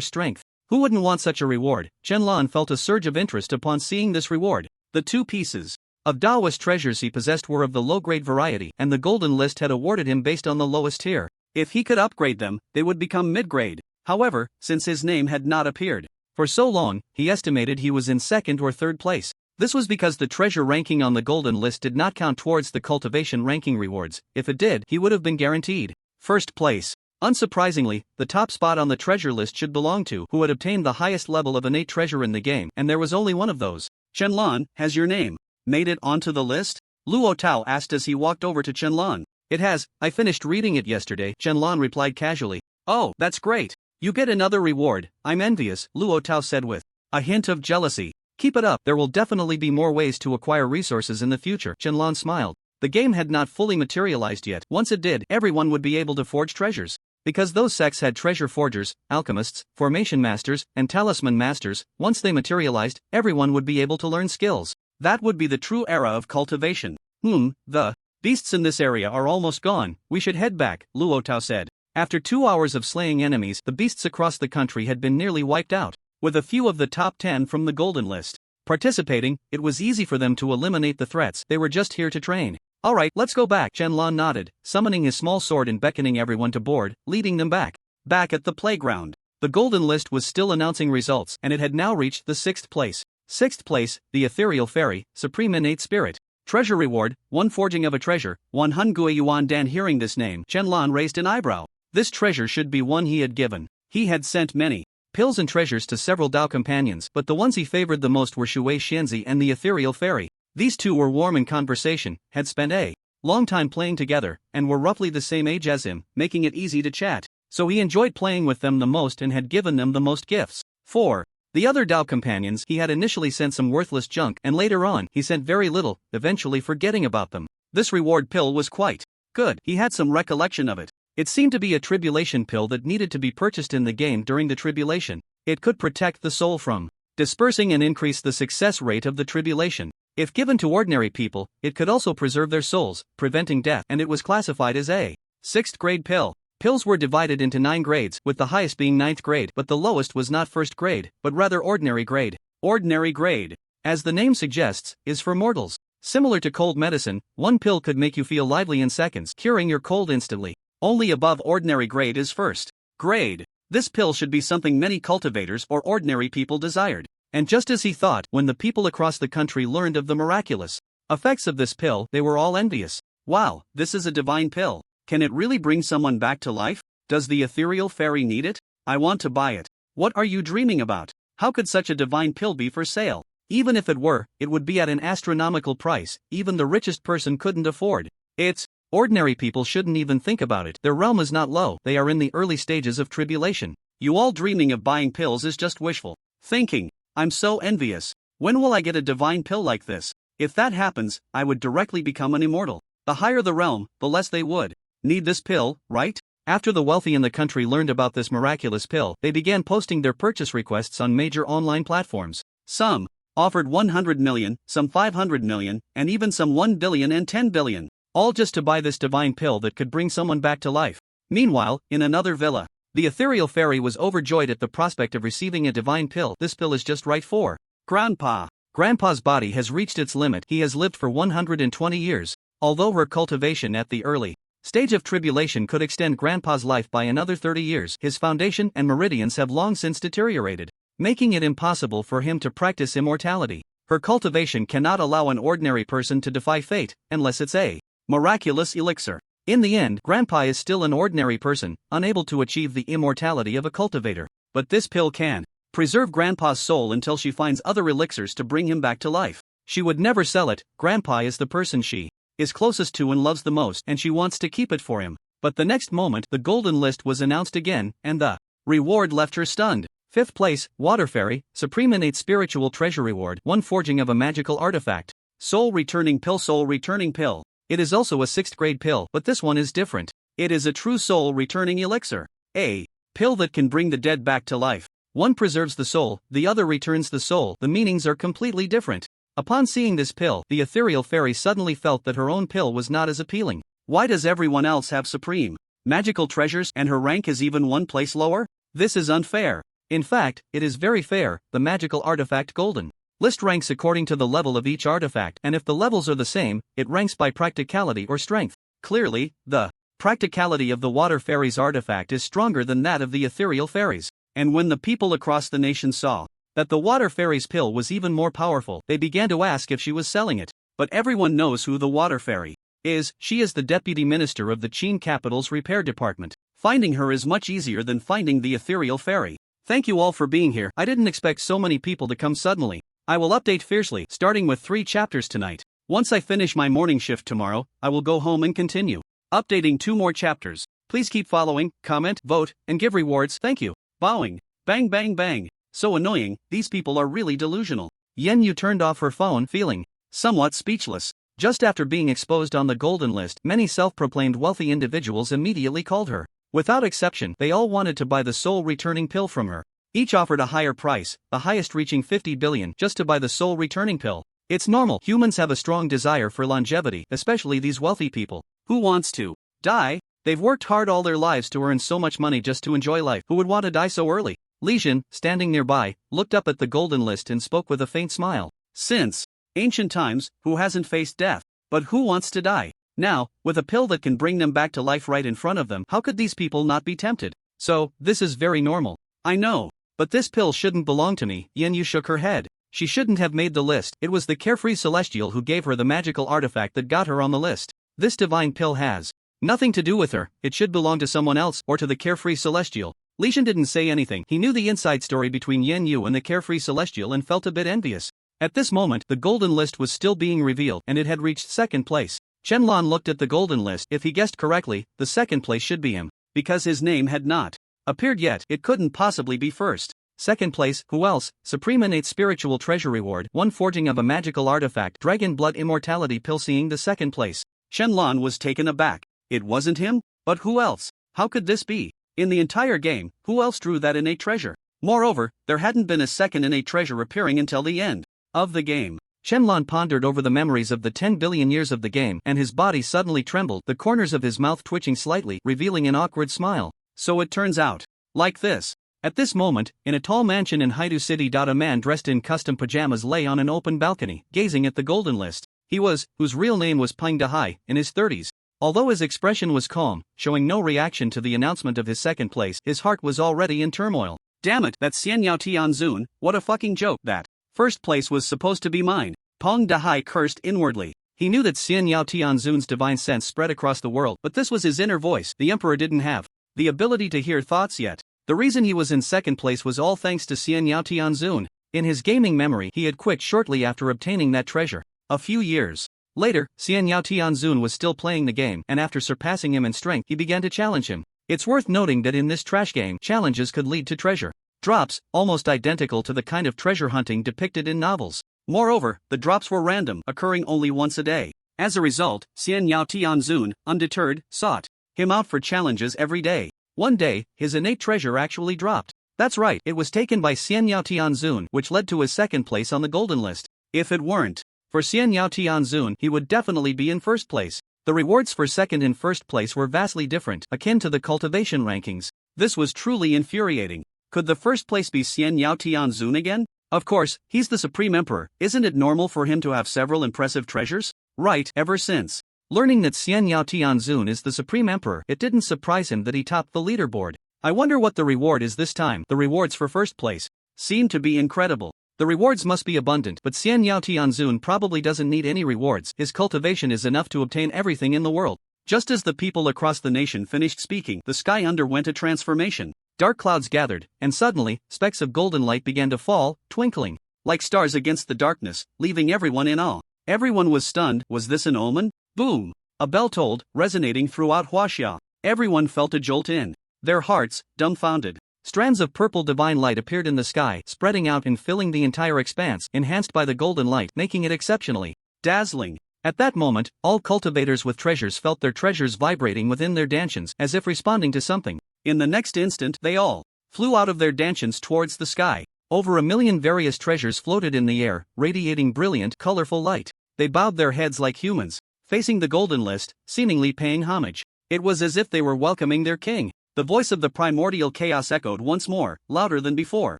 Speaker 1: strength. Who wouldn't want such a reward? Qianlan felt a surge of interest upon seeing this reward. The 2 pieces of Taoist treasures he possessed were of the low-grade variety, and the golden list had awarded him based on the lowest tier. If he could upgrade them, they would become mid-grade. However, since his name had not appeared for so long, he estimated he was in 2nd or 3rd place. This was because the treasure ranking on the golden list did not count towards the cultivation ranking rewards. If it did, he would have been guaranteed 1st place. Unsurprisingly, the top spot on the treasure list should belong to who had obtained the highest level of innate treasure in the game, and there was only one of those. Qianlan, has your name made it onto the list? Luo Tao asked as he walked over to Qianlan. It has, I finished reading it yesterday, Qianlan replied casually. Oh, that's great. You get another reward. I'm envious, Luo Tao said with a hint of jealousy. Keep it up, there will definitely be more ways to acquire resources in the future. Qianlan smiled. The game had not fully materialized yet. Once it did, everyone would be able to forge treasures. Because those sects had treasure forgers, alchemists, formation masters, and talisman masters, once they materialized, everyone would be able to learn skills
Speaker 2: That would be the true era of cultivation. The beasts in this area are almost gone, we should head back, Luo Tao said. After 2 hours of slaying enemies, the beasts across the country had been nearly wiped out, with a few of the top 10 from the golden list participating. It was easy for them to eliminate the threats, they were just here to train. Alright, let's go back, Shenlong nodded, summoning his small sword and beckoning everyone to board, leading them back. Back at the playground, the golden list was still announcing results, and it had now reached the 6th place. 6th place, the Ethereal Fairy, Supreme Innate Spirit. Treasure reward, 1 forging of a treasure, 1 Hungui Yuan Dan. Hearing this name, Shenlong raised an eyebrow. This treasure should be one he had given. He had sent many pills and treasures to several Dao companions, but the ones he favored the most were Shui Xianzi and the Ethereal Fairy. These two were warm in conversation, had spent a long time playing together, and were roughly the same age as him, making it easy to chat. So he enjoyed playing with them the most and had given them the most gifts. 4. The other Dao companions, he had initially sent some worthless junk, and later on he sent very little, eventually forgetting about them. This reward pill was quite good. He had some recollection of it. It seemed to be a tribulation pill that needed to be purchased in the game during the tribulation. It could protect the soul from dispersing and increase the success rate of the tribulation. If given to ordinary people, it could also preserve their souls, preventing death, and it was classified as a 6th grade pill. Pills were divided into 9 grades, with the highest being 9th grade, but the lowest was not 1st grade, but rather ordinary grade. Ordinary grade, as the name suggests, is for mortals. Similar to cold medicine, one pill could make you feel lively in seconds, curing your cold instantly. Only above ordinary grade is 1st grade. This pill should be something many cultivators or ordinary people desired. And just as he thought, when the people across the country learned of the miraculous effects of this pill, they were all envious. Wow, this is a divine pill. Can it really bring someone back to life? Does the Ethereal Fairy need it? I want to buy it. What are you dreaming about? How could such a divine pill be for sale? Even if it were, it would be at an astronomical price, even the richest person couldn't afford it. Ordinary people shouldn't even think about it. Their realm is not low, they are in the early stages of tribulation. You all dreaming of buying pills is just wishful thinking. I'm so envious. When will I get a divine pill like this? If that happens, I would directly become an immortal. The higher the realm, the less they would need this pill, right? After the wealthy in the country learned about this miraculous pill, they began posting their purchase requests on major online platforms. Some offered 100 million, some 500 million, and even some 1 billion and 10 billion. All just to buy this divine pill that could bring someone back to life. Meanwhile, in another villa, the Ethereal Fairy was overjoyed at the prospect of receiving a divine pill. This pill is just right for Grandpa. Grandpa's body has reached its limit. He has lived for 120 years. Although her cultivation at the early stage of tribulation could extend Grandpa's life by another 30 years, his foundation and meridians have long since deteriorated, making it impossible for him to practice immortality. Her cultivation cannot allow an ordinary person to defy fate, unless it's a miraculous elixir. In the end, Grandpa is still an ordinary person, unable to achieve the immortality of a cultivator. But this pill can preserve Grandpa's soul until she finds other elixirs to bring him back to life. She would never sell it. Grandpa is the person she is closest to and loves the most, and she wants to keep it for him. But the next moment, the golden list was announced again, and the reward left her stunned. 5th place, Water Fairy, Supreme Innate Spiritual Treasure Reward, 1 forging of a magical artifact. Soul Returning Pill. Soul Returning Pill. It is also a 6th grade pill, but this one is different. It is a true soul returning elixir. A pill that can bring the dead back to life. One preserves the soul, the other returns the soul. The meanings are completely different. Upon seeing this pill, the Ethereal Fairy suddenly felt that her own pill was not as appealing. Why does everyone else have supreme magical treasures and her rank is even 1 place lower? This is unfair. In fact, it is very fair. The magical artifact golden list ranks according to the level of each artifact, and if the levels are the same, it ranks by practicality or strength. Clearly, the practicality of the Water Fairy's artifact is stronger than that of the Ethereal Fairy's. And when the people across the nation saw that the Water Fairy's pill was even more powerful, they began to ask if she was selling it. But everyone knows who the Water Fairy is. She is the deputy minister of the Qin capital's repair department. Finding her is much easier than finding the Ethereal Fairy. Thank you all for being here. I didn't expect so many people to come suddenly. I will update fiercely, starting with 3 chapters tonight. Once I finish my morning shift tomorrow, I will go home and continue updating 2 more chapters. Please keep following, comment, vote, and give rewards. Thank you. Bowing. Bang bang bang. So annoying, these people are really delusional. Yen Yu turned off her phone, feeling somewhat speechless. Just after being exposed on the golden list, many self-proclaimed wealthy individuals immediately called her. Without exception, they all wanted to buy the soul-returning pill from her. Each offered a higher price, the highest reaching 50 billion, just to buy the soul-returning pill.
Speaker 1: It's normal. Humans have a strong desire for longevity, especially these wealthy people.
Speaker 2: Who wants to die?
Speaker 1: They've worked hard all their lives to earn so much money just to enjoy life. Who would want to die so early? Li Jin, standing nearby, looked up at the golden list and spoke with a faint smile.
Speaker 2: Since ancient times, who hasn't faced death? But who wants to die? Now, with a pill that can bring them back to life right in front of them, how could these people not be tempted?
Speaker 1: So, this is very normal.
Speaker 2: I know.
Speaker 1: But this pill shouldn't belong to me. Yen Yu shook her head. She shouldn't have made the list. It was the carefree celestial who gave her the magical artifact that got her on the list. This divine pill has nothing to do with her. It should belong to someone else or to the carefree celestial. Li Jin didn't say anything. He knew the inside story between Yen Yu and the carefree celestial and felt a bit envious. At this moment, the golden list was still being revealed and it had reached second place. Qianlan looked at the golden list. If he guessed correctly, the second place should be him.
Speaker 2: Because his name had not appeared yet, it couldn't possibly be first.
Speaker 1: Second place, who else? Supreme Innate Spiritual Treasure Reward, one forging of a magical artifact, Dragon Blood Immortality Pill. Seeing the second place,
Speaker 2: Qianlan was taken aback. It wasn't him? But who else? How could this be? In the entire game, who else drew that innate treasure? Moreover, there hadn't been a second innate treasure appearing until the end of the game.
Speaker 1: Qianlan pondered over the memories of the 10 billion years of the game and his body suddenly trembled, the corners of his mouth twitching slightly, revealing an awkward smile.
Speaker 2: So it turns out like this.
Speaker 1: At this moment, in a tall mansion in Haidu City, a man dressed in custom pajamas lay on an open balcony, gazing at the golden list. He was, whose real name was Peng Dehai, in his 30s. Although his expression was calm, showing no reaction to the announcement of his second place, his heart was already in turmoil.
Speaker 2: Damn it, that's Xian Yao Tianzun, what a fucking joke. That first place was supposed to be mine. Peng Dehai cursed inwardly.
Speaker 1: He knew that Xian Yao Tianzun's divine sense spread across the world, but this was his inner voice. The emperor didn't have the ability to hear thoughts yet. The reason he was in second place was all thanks to Xian Yao Tianzun. In his gaming memory, he had quit shortly after obtaining that treasure. A few years later, Xian Yao Tianzun was still playing the game, and after surpassing him in strength, he began to challenge him. It's worth noting that in this trash game, challenges could lead to treasure drops, almost identical to the kind of treasure hunting depicted in novels.
Speaker 2: Moreover, the drops were random, occurring only once a day. As a result, Xian Yao Tianzun, undeterred, sought him out for challenges every day.
Speaker 1: One day, his innate treasure actually dropped. That's right, it was taken by Xian Yao Tianzun, which led to his second place on the golden list.
Speaker 2: If it weren't
Speaker 1: for Xian Yao Tianzun, he would definitely be in first place. The rewards for second and first place were vastly different, akin to the cultivation rankings.
Speaker 2: This was truly infuriating. Could the first place be Xian Yao Tianzun again? Of course, he's the Supreme Emperor. Isn't it normal for him to have several impressive treasures? Right, ever since
Speaker 1: learning that Xian Yao Tianzun is the Supreme Emperor, it didn't surprise him that he topped the leaderboard. I wonder what the reward is this time. The rewards for first place
Speaker 2: seem to be incredible.
Speaker 1: The rewards must be abundant, but Xian Yao Tianzun probably doesn't need any rewards. His cultivation is enough to obtain everything in the world.
Speaker 2: Just as the people across the nation finished speaking, the sky underwent a transformation.
Speaker 1: Dark clouds gathered, and suddenly, specks of golden light began to fall, twinkling
Speaker 2: like stars against the darkness, leaving everyone in awe. Everyone was stunned. Was this an omen? Boom! A bell tolled, resonating throughout Huaxia. Everyone felt a jolt in their hearts, dumbfounded.
Speaker 1: Strands of purple divine light appeared in the sky, spreading out and filling the entire expanse, enhanced by the golden light, making it exceptionally
Speaker 2: dazzling.
Speaker 1: At that moment, all cultivators with treasures felt their treasures vibrating within their dantians, as if responding to something.
Speaker 2: In the next instant, they all flew out of their dantians towards the sky.
Speaker 1: Over 1 million various treasures floated in the air, radiating brilliant, colorful light. They bowed their heads like humans, facing the golden list, seemingly paying homage. It was as if they were welcoming their king. The voice of the primordial chaos echoed once more, louder than before.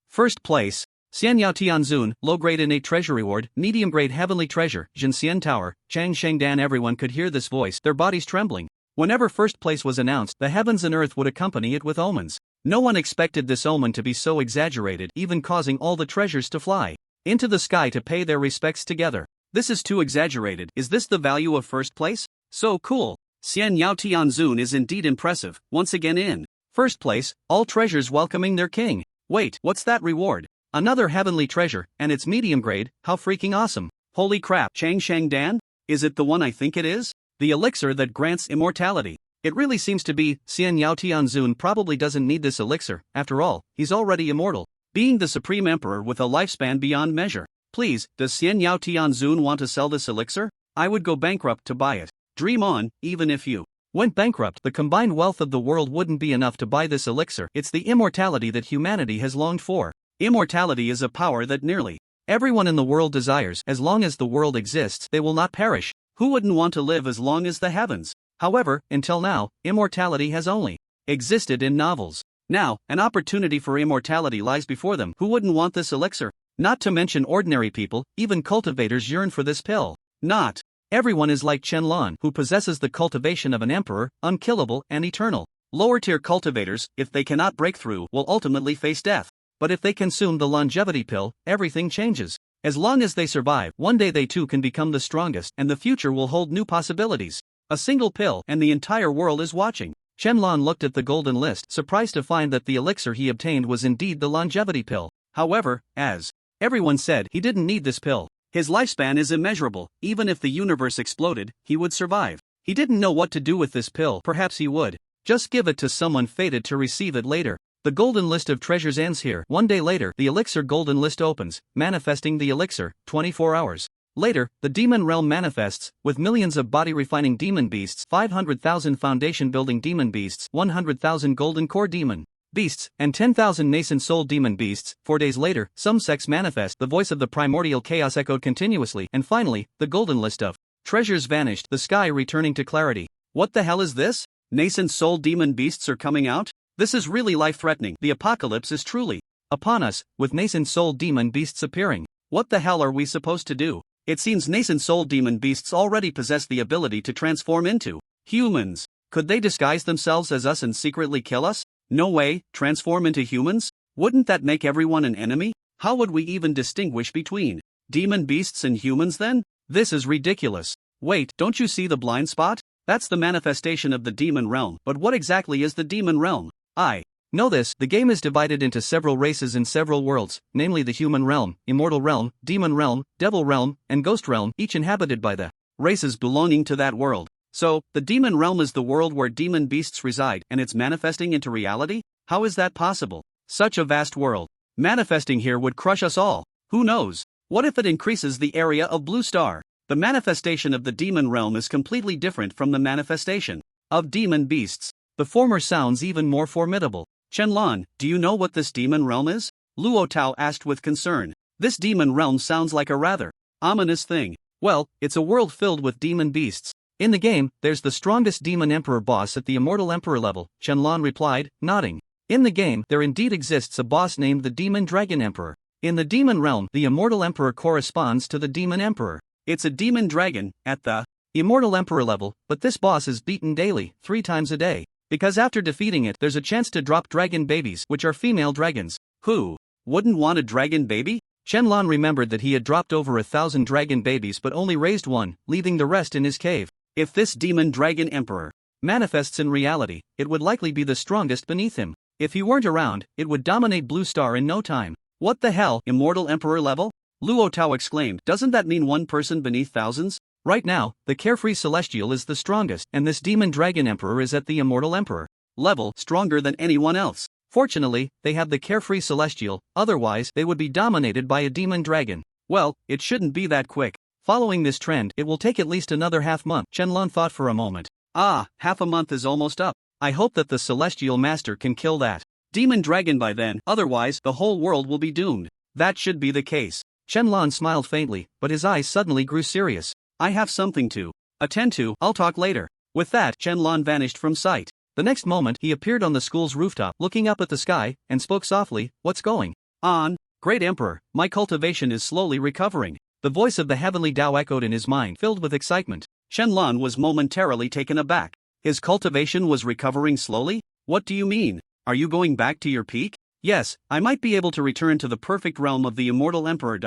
Speaker 1: First place, Xian Yao Tianzun, low-grade innate treasure reward, medium-grade heavenly treasure, Jinxian Tower, Chang Shengdan. Everyone could hear this voice, their bodies trembling. Whenever first place was announced, the heavens and earth would accompany it with omens. No one expected this omen to be so exaggerated, even causing all the treasures to fly into the sky to pay their respects together.
Speaker 2: This is too exaggerated. Is this the value of first place? So cool. Xian Yao Tianzun is indeed impressive, once again in
Speaker 1: first place, all treasures welcoming their king. Wait, what's that reward? Another heavenly treasure, and it's medium grade. How freaking awesome.
Speaker 2: Holy crap, Chang Shengdan? Is it the one I think it is? The elixir that grants immortality.
Speaker 1: It really seems to be. Xian Yao Tianzun probably doesn't need this elixir. After all, he's already immortal,
Speaker 2: being the Supreme Emperor with a lifespan beyond measure. Please, does Xian Yao Tianzun want to sell this elixir? I would go bankrupt to buy it. Dream on, even if you
Speaker 1: went bankrupt, the combined wealth of the world wouldn't be enough to buy this elixir. It's the immortality that humanity has longed for.
Speaker 2: Immortality is a power that nearly
Speaker 1: everyone in the world desires. As long as the world exists, they will not perish.
Speaker 2: Who wouldn't want to live as long as the heavens?
Speaker 1: However, until now, immortality has only
Speaker 2: existed in novels. Now, an opportunity for immortality lies before them. Who wouldn't want this elixir?
Speaker 1: Not to mention ordinary people, even cultivators yearn for this pill.
Speaker 2: Not
Speaker 1: everyone is like Qianlan, who possesses the cultivation of an emperor, unkillable and eternal.
Speaker 2: Lower-tier cultivators, if they cannot break through, will ultimately face death.
Speaker 1: But if they consume the longevity pill, everything changes. As long as they survive, one day they too can become the strongest, and the future will hold new possibilities.
Speaker 2: A single pill, and the entire world is watching.
Speaker 1: Qianlan looked at the golden list, surprised to find that the elixir he obtained was indeed the longevity pill.
Speaker 2: However, as
Speaker 1: everyone said, he didn't need this pill.
Speaker 2: His lifespan is immeasurable. Even if the universe exploded, he would survive.
Speaker 1: He didn't know what to do with this pill. Perhaps he would just give it to someone fated to receive it later. The golden list of treasures ends here. One day later, the elixir golden list opens, manifesting the elixir. 24 hours later, the demon realm manifests, with millions of body-refining demon beasts, 500,000 foundation-building demon beasts, 100,000 golden core demon beasts, and 10,000 nascent soul demon beasts. 4 days later, some sects manifest. The voice of the primordial chaos echoed continuously, and finally, the golden list of treasures vanished, the sky returning to clarity.
Speaker 2: What the hell is this? Nascent soul demon beasts are coming out? This is really life-threatening. The apocalypse is truly
Speaker 1: upon us, with nascent soul demon beasts appearing.
Speaker 2: What the hell are we supposed to do? It seems nascent soul demon beasts already possess the ability to transform into humans. Could they disguise themselves as us and secretly kill us? No way. Transform into humans? Wouldn't that make everyone an enemy? How would we even distinguish between demon beasts and humans then?
Speaker 1: This is ridiculous.
Speaker 2: Wait, don't you see the blind spot? That's the manifestation of the demon realm. But what exactly is the demon realm? I
Speaker 1: know this. The game is divided into several races in several worlds, namely the human realm, immortal realm, demon realm, devil realm, and ghost realm, each inhabited by the
Speaker 2: races belonging to that world. So, the demon realm is the world where demon beasts reside, and it's manifesting into reality? How is that possible? Such a vast world. Manifesting here would crush us all. Who knows? What if it increases the area of Blue Star? The manifestation of the demon realm is completely different from the manifestation of demon beasts.
Speaker 1: The former sounds even more formidable.
Speaker 2: Qianlan, do you know what this demon realm is? Luo Tao asked with concern. This demon realm sounds like a rather ominous thing.
Speaker 1: Well, it's a world filled with demon beasts. In the game, there's the strongest demon emperor boss at the immortal emperor level, Qianlan replied, nodding. In the game, there indeed exists a boss named the demon dragon emperor. In the demon realm, the immortal emperor corresponds to the demon emperor.
Speaker 2: It's a demon dragon, at the
Speaker 1: immortal emperor level, but this boss is beaten daily, 3 times a day. Because after defeating it, there's a chance to drop dragon babies, which are female dragons.
Speaker 2: Who wouldn't want a dragon baby?
Speaker 1: Qianlan remembered that he had dropped over 1,000 dragon babies but only raised one, leaving the rest in his cave.
Speaker 2: If this demon dragon emperor
Speaker 1: manifests in reality, it would likely be the strongest beneath him. If he weren't around, it would dominate Blue Star in no time.
Speaker 2: What the hell, immortal emperor level? Luo Tao exclaimed. Doesn't that mean one person beneath thousands?
Speaker 1: Right now, the carefree celestial is the strongest, and this demon dragon emperor is at the immortal emperor
Speaker 2: level, stronger than anyone else.
Speaker 1: Fortunately, they have the carefree celestial, otherwise they would be dominated by a demon dragon.
Speaker 2: Well, it shouldn't be that quick.
Speaker 1: Following this trend, it will take at least another half-month. Qianlan thought for a moment.
Speaker 2: Half a month is almost up.
Speaker 1: I hope that the celestial master can kill that
Speaker 2: demon dragon by then, otherwise the whole world will be doomed. That should be the case.
Speaker 1: Qianlan smiled faintly, but his eyes suddenly grew serious.
Speaker 2: I have something to attend to. I'll talk later. With that, Qianlan vanished from sight.
Speaker 1: The next moment, he appeared on the school's rooftop, looking up at the sky, and spoke softly, "What's going
Speaker 2: on?
Speaker 1: Great Emperor, my cultivation is slowly recovering." The voice of the heavenly Tao echoed in his mind, filled with excitement.
Speaker 2: Qianlan was momentarily taken aback. His cultivation was recovering slowly? What do you mean? Are you going back to your peak?
Speaker 1: Yes, I might be able to return to the perfect realm of the immortal emperor.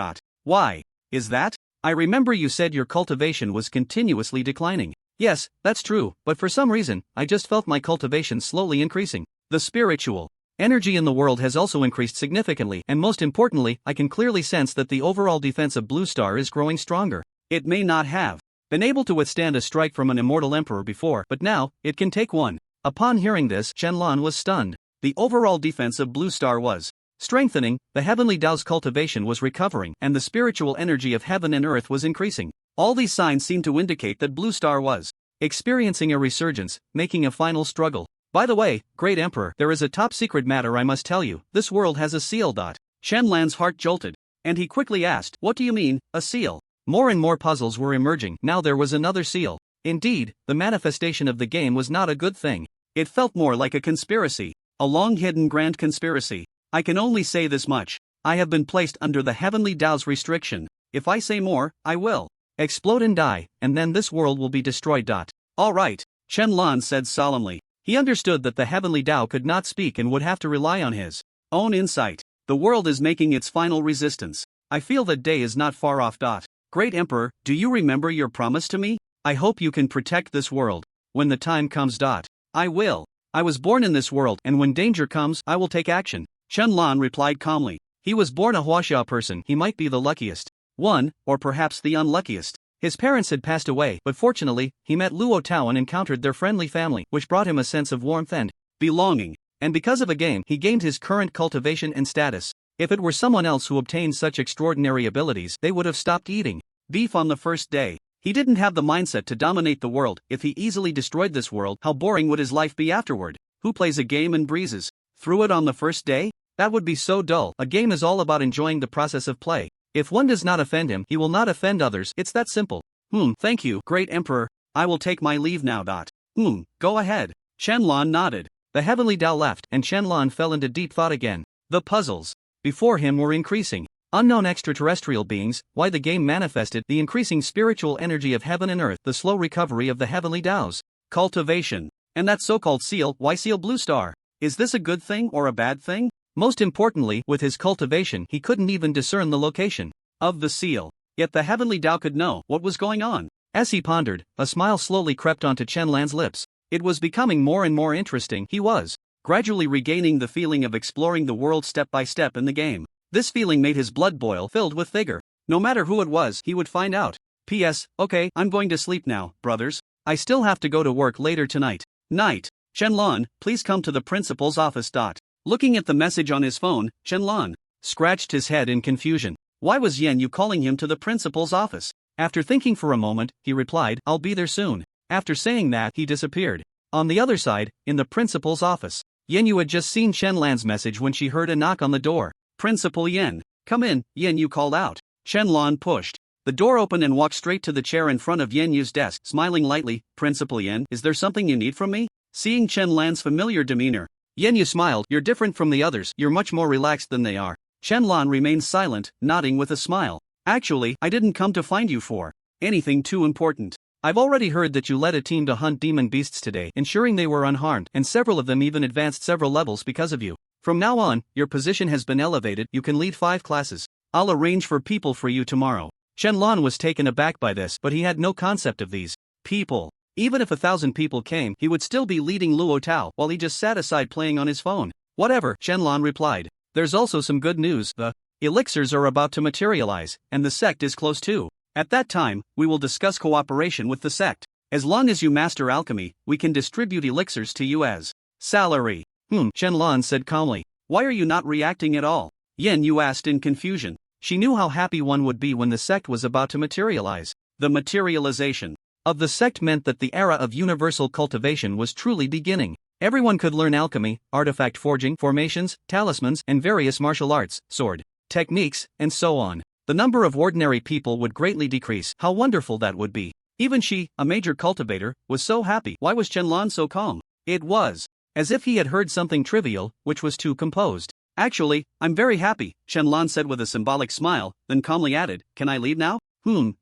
Speaker 2: Why is that?
Speaker 1: I remember you said your cultivation was continuously declining. Yes, that's true, but for some reason, I just felt my cultivation slowly increasing. The spiritual energy in the world has also increased significantly, and most importantly, I can clearly sense that the overall defense of Blue Star is growing stronger.
Speaker 2: It may not have
Speaker 1: been able to withstand a strike from an immortal emperor before, but now, it can take one. Upon hearing this, Qianlan was stunned.
Speaker 2: The overall defense of Blue Star was
Speaker 1: strengthening, the heavenly Tao's cultivation was recovering, and the spiritual energy of heaven and earth was increasing.
Speaker 2: All these signs seemed to indicate that Blue Star was
Speaker 1: experiencing a resurgence, making a final struggle. By the way, Great Emperor, there is a top secret matter I must tell you. This world has a seal.
Speaker 2: Qianlan's heart jolted. and he quickly asked, "What do you mean, a seal?"
Speaker 1: More and more puzzles were emerging. Now there was another seal. Indeed, the manifestation of the game was not a good thing.
Speaker 2: It felt more like a conspiracy, a long-hidden grand conspiracy. I can only say this much. I have been placed under the heavenly Tao's restriction. If I say more, I will
Speaker 1: explode and die, and then this world will be destroyed.
Speaker 2: All right, Shenlong said solemnly. He understood that the heavenly Tao could not speak and would have to rely on his own insight. The world is making its final resistance. I feel that day is not far off. Great Emperor, do you remember your promise to me? I hope you can protect this world. When the time comes. I will. I was born in this world, and when danger comes, I will take action. Shenlong replied calmly. He was born a Huaxia person. He might be the luckiest one, or perhaps the unluckiest. His parents had passed away, but fortunately, he met Luo Tao and encountered their friendly family, which brought him a sense of warmth and belonging. And because of a game, he gained his current cultivation and status. If it were someone else who obtained such extraordinary abilities, they would have stopped eating beef on the first day. He didn't have the mindset to dominate the world. If he easily destroyed this world, how boring would his life be afterward? Who plays a game and breezes through it on the first day? That would be so dull. A game is all about enjoying the process of play. If one does not offend him, he will not offend others. It's that simple. Thank you, Great Emperor. I will take my leave now. Go ahead. Shenlong nodded.
Speaker 1: The heavenly Tao left, and Shenlong fell into deep thought again. The puzzles before him were increasing. Unknown extraterrestrial beings, why the game manifested, the increasing spiritual energy of heaven and earth, the slow recovery of the heavenly Taos.
Speaker 2: Cultivation. And that so-called seal, why seal Blue Star? Is this a good thing or a bad thing?
Speaker 1: Most importantly, with his cultivation, he couldn't even discern the location
Speaker 2: of the seal. Yet the heavenly Tao could know what was going on.
Speaker 1: As he pondered, a smile slowly crept onto Shenlong's lips.
Speaker 2: It was becoming more and more interesting. He was gradually regaining the feeling of exploring the world step by step in the game. This feeling made his blood boil, filled with vigor. No matter who it was, he would find out. P.S. Okay, I'm going to sleep now, brothers. I still have to go to work later tonight. Night. Shenlong, please come to the principal's office. Looking at the message on his phone, Shenlong
Speaker 1: scratched his head in confusion.
Speaker 2: Why was Yen Yu calling him to the principal's office?
Speaker 1: After thinking for a moment, he replied, "I'll be there soon." After saying that, he disappeared. On the other side, in the principal's office, Yen Yu had just seen Shenlong's message when she heard a knock on the door.
Speaker 2: "Principal Yen, come in," Yen Yu called out. Shenlong pushed the door open and walked straight to the chair in front of Yen Yu's desk, smiling lightly. "Principal Yen, is there something you need from me?" Seeing Shenlong's familiar demeanor,
Speaker 1: Yen Yu smiled. "You're different from the others, you're much more relaxed than they are."
Speaker 2: Shenlong remained silent, nodding with a smile. "Actually, I didn't come to find you for anything too important.
Speaker 1: I've already heard that you led a team to hunt demon beasts today, ensuring they were unharmed, and several of them even advanced several levels because of you. From now on, your position has been elevated, you can lead 5 classes. I'll arrange for people for you tomorrow." Shenlong was taken aback by this, but he had no concept of these people. Even if 1,000 people came, he would still be leading Luo Tao while he just sat aside playing on his phone. "Whatever," Shenlong replied. "There's also some good news. The elixirs are about to materialize, and the sect is close too.
Speaker 2: At that time, we will discuss cooperation with the sect. As long as you master alchemy, we can distribute elixirs to you as salary."
Speaker 1: Shenlong said calmly.
Speaker 2: "Why are you not reacting at all?" Yen Yu asked in confusion.
Speaker 1: She knew how happy one would be when the sect was about to materialize.
Speaker 2: The materialization
Speaker 1: of the sect meant that the era of universal cultivation was truly beginning. Everyone could learn alchemy, artifact forging, formations, talismans, and various martial arts, sword techniques, and so on. The number of ordinary people would greatly decrease. How wonderful that would be. Even she, a major cultivator, was so happy. Why was Shenlong so calm? It was as if he had heard something trivial, which was too composed.
Speaker 2: "Actually, I'm very happy," Shenlong said with a symbolic smile, then calmly added, "Can I leave now?"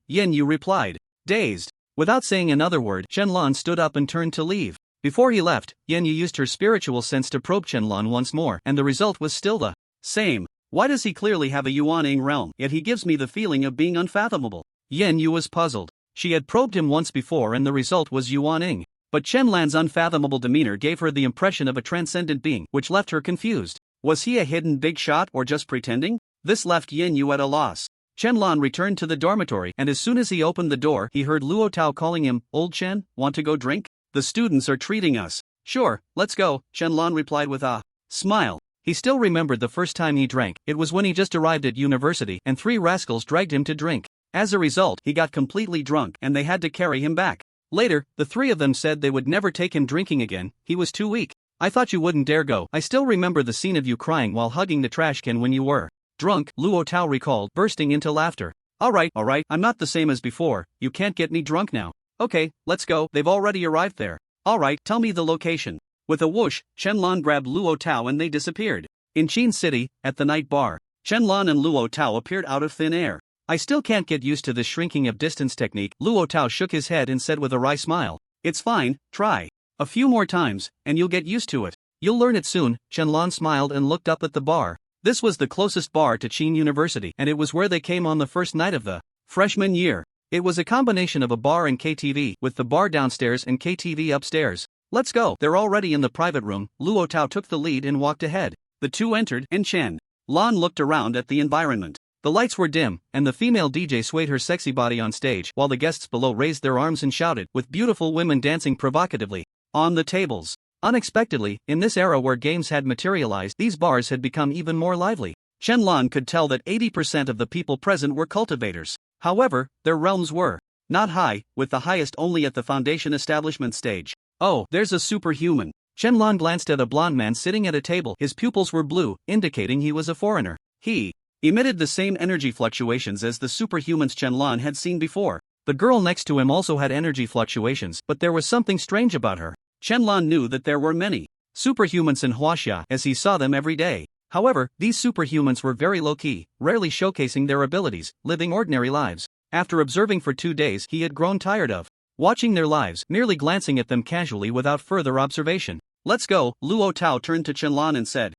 Speaker 1: Yen Yu replied, dazed. Without saying another word, Shenlong stood up and turned to leave. Before he left, Yen Yu used her spiritual sense to probe Shenlong once more, and the result was still the
Speaker 2: same. Why does he clearly have a Yuaning realm, yet he gives me the feeling of being unfathomable?
Speaker 1: Yen Yu was puzzled. She had probed him once before and the result was Yuaning. But Shenlong's unfathomable demeanor gave her the impression of a transcendent being, which left her confused. Was he a hidden big shot or just pretending? This left Yen Yu at a loss. Shenlong returned to the dormitory, and as soon as he opened the door, he heard Luo Tao calling him, "Old Shen, want to go drink?
Speaker 2: The students are treating us."
Speaker 1: "Sure, let's go," Shenlong replied with a smile. He still remembered the first time he drank. It was when he just arrived at university, and 3 rascals dragged him to drink. As a result, he got completely drunk, and they had to carry him back. Later, the 3 of them said they would never take him drinking again. He was too weak. "I thought you wouldn't dare go. I still remember the scene of you crying while hugging the trash can when you were
Speaker 2: Drunk, Luo Tao recalled, bursting into laughter. Alright, I'm not the same as before, you can't get me drunk now. Okay, let's go, they've already arrived there. Alright, tell me the location. With a whoosh, Shenlong grabbed Luo Tao and they disappeared. In Qin City, at the night bar, Shenlong and Luo Tao appeared out of thin air. I still can't get used to this shrinking of distance technique, Luo Tao shook his head and said with a wry smile. It's fine, try. A few more times, and you'll get used to it. You'll learn it soon, Shenlong smiled and looked up at the bar. This was the closest bar to Qin University, and it was where they came on the first night of the freshman year. It was a combination of a bar and KTV, with the bar downstairs and KTV upstairs. Let's go. They're already in the private room. Luo Tao took the lead and walked ahead. The two entered, and Chen Lan looked around at the environment. The lights were dim, and the female DJ swayed her sexy body on stage, while the guests below raised their arms and shouted, with beautiful women dancing provocatively on the tables. Unexpectedly, in this era where games had materialized, these bars had become even more lively. Chen Lan could tell that 80% of the people present were cultivators. However, their realms were not high, with the highest only at the foundation establishment stage. Oh, there's a superhuman. Chen Lan glanced at a blond man sitting at a table. His pupils were blue, indicating he was a foreigner. He emitted the same energy fluctuations as the superhumans Chen Lan had seen before. The girl next to him also had energy fluctuations, but there was something strange about her. Chen Lan knew that there were many superhumans in Huaxia as he saw them every day. However, these superhumans were very low-key, rarely showcasing their abilities, living ordinary lives. After observing for 2 days, he had grown tired of watching their lives, merely glancing at them casually without further observation. Let's go, Luo Tao turned to Chen Lan and said.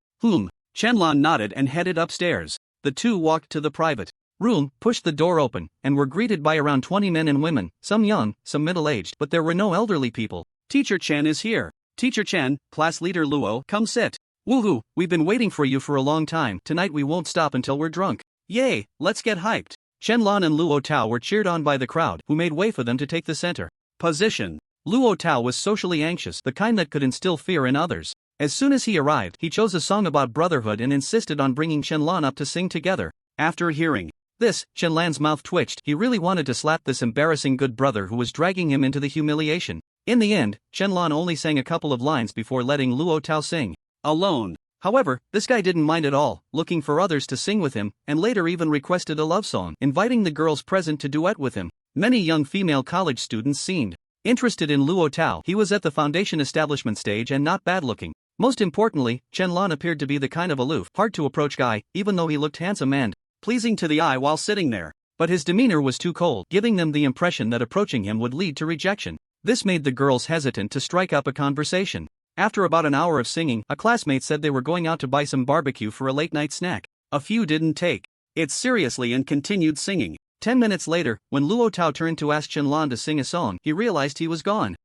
Speaker 2: Chen Lan nodded and headed upstairs. The two walked to the private room, pushed the door open, and were greeted by around 20 men and women, some young, some middle-aged, but there were no elderly people. Teacher Chen is here. Teacher Chen, class leader Luo, come sit. Woohoo, we've been waiting for you for a long time. Tonight we won't stop until we're drunk. Yay, let's get hyped. Chen Lan and Luo Tao were cheered on by the crowd, who made way for them to take the center position. Luo Tao was socially anxious, the kind that could instill fear in others. As soon as he arrived, he chose a song about brotherhood and insisted on bringing Chen Lan up to sing together. After hearing this, Chen Lan's mouth twitched. He really wanted to slap this embarrassing good brother who was dragging him into the humiliation. In the end, Chen Lan only sang a couple of lines before letting Luo Tao sing alone. However, this guy didn't mind at all, looking for others to sing with him, and later even requested a love song, inviting the girls present to duet with him. Many young female college students seemed interested in Luo Tao. He was at the foundation establishment stage and not bad-looking. Most importantly, Chen Lan appeared to be the kind of aloof, hard-to-approach guy, even though he looked handsome and pleasing to the eye while sitting there. But his demeanor was too cold, giving them the impression that approaching him would lead to rejection. This made the girls hesitant to strike up a conversation. After about an hour of singing, a classmate said they were going out to buy some barbecue for a late-night snack. A few didn't take it seriously and continued singing. 10 minutes later, when Luo Tao turned to ask Chen Lan to sing a song, he realized he was gone.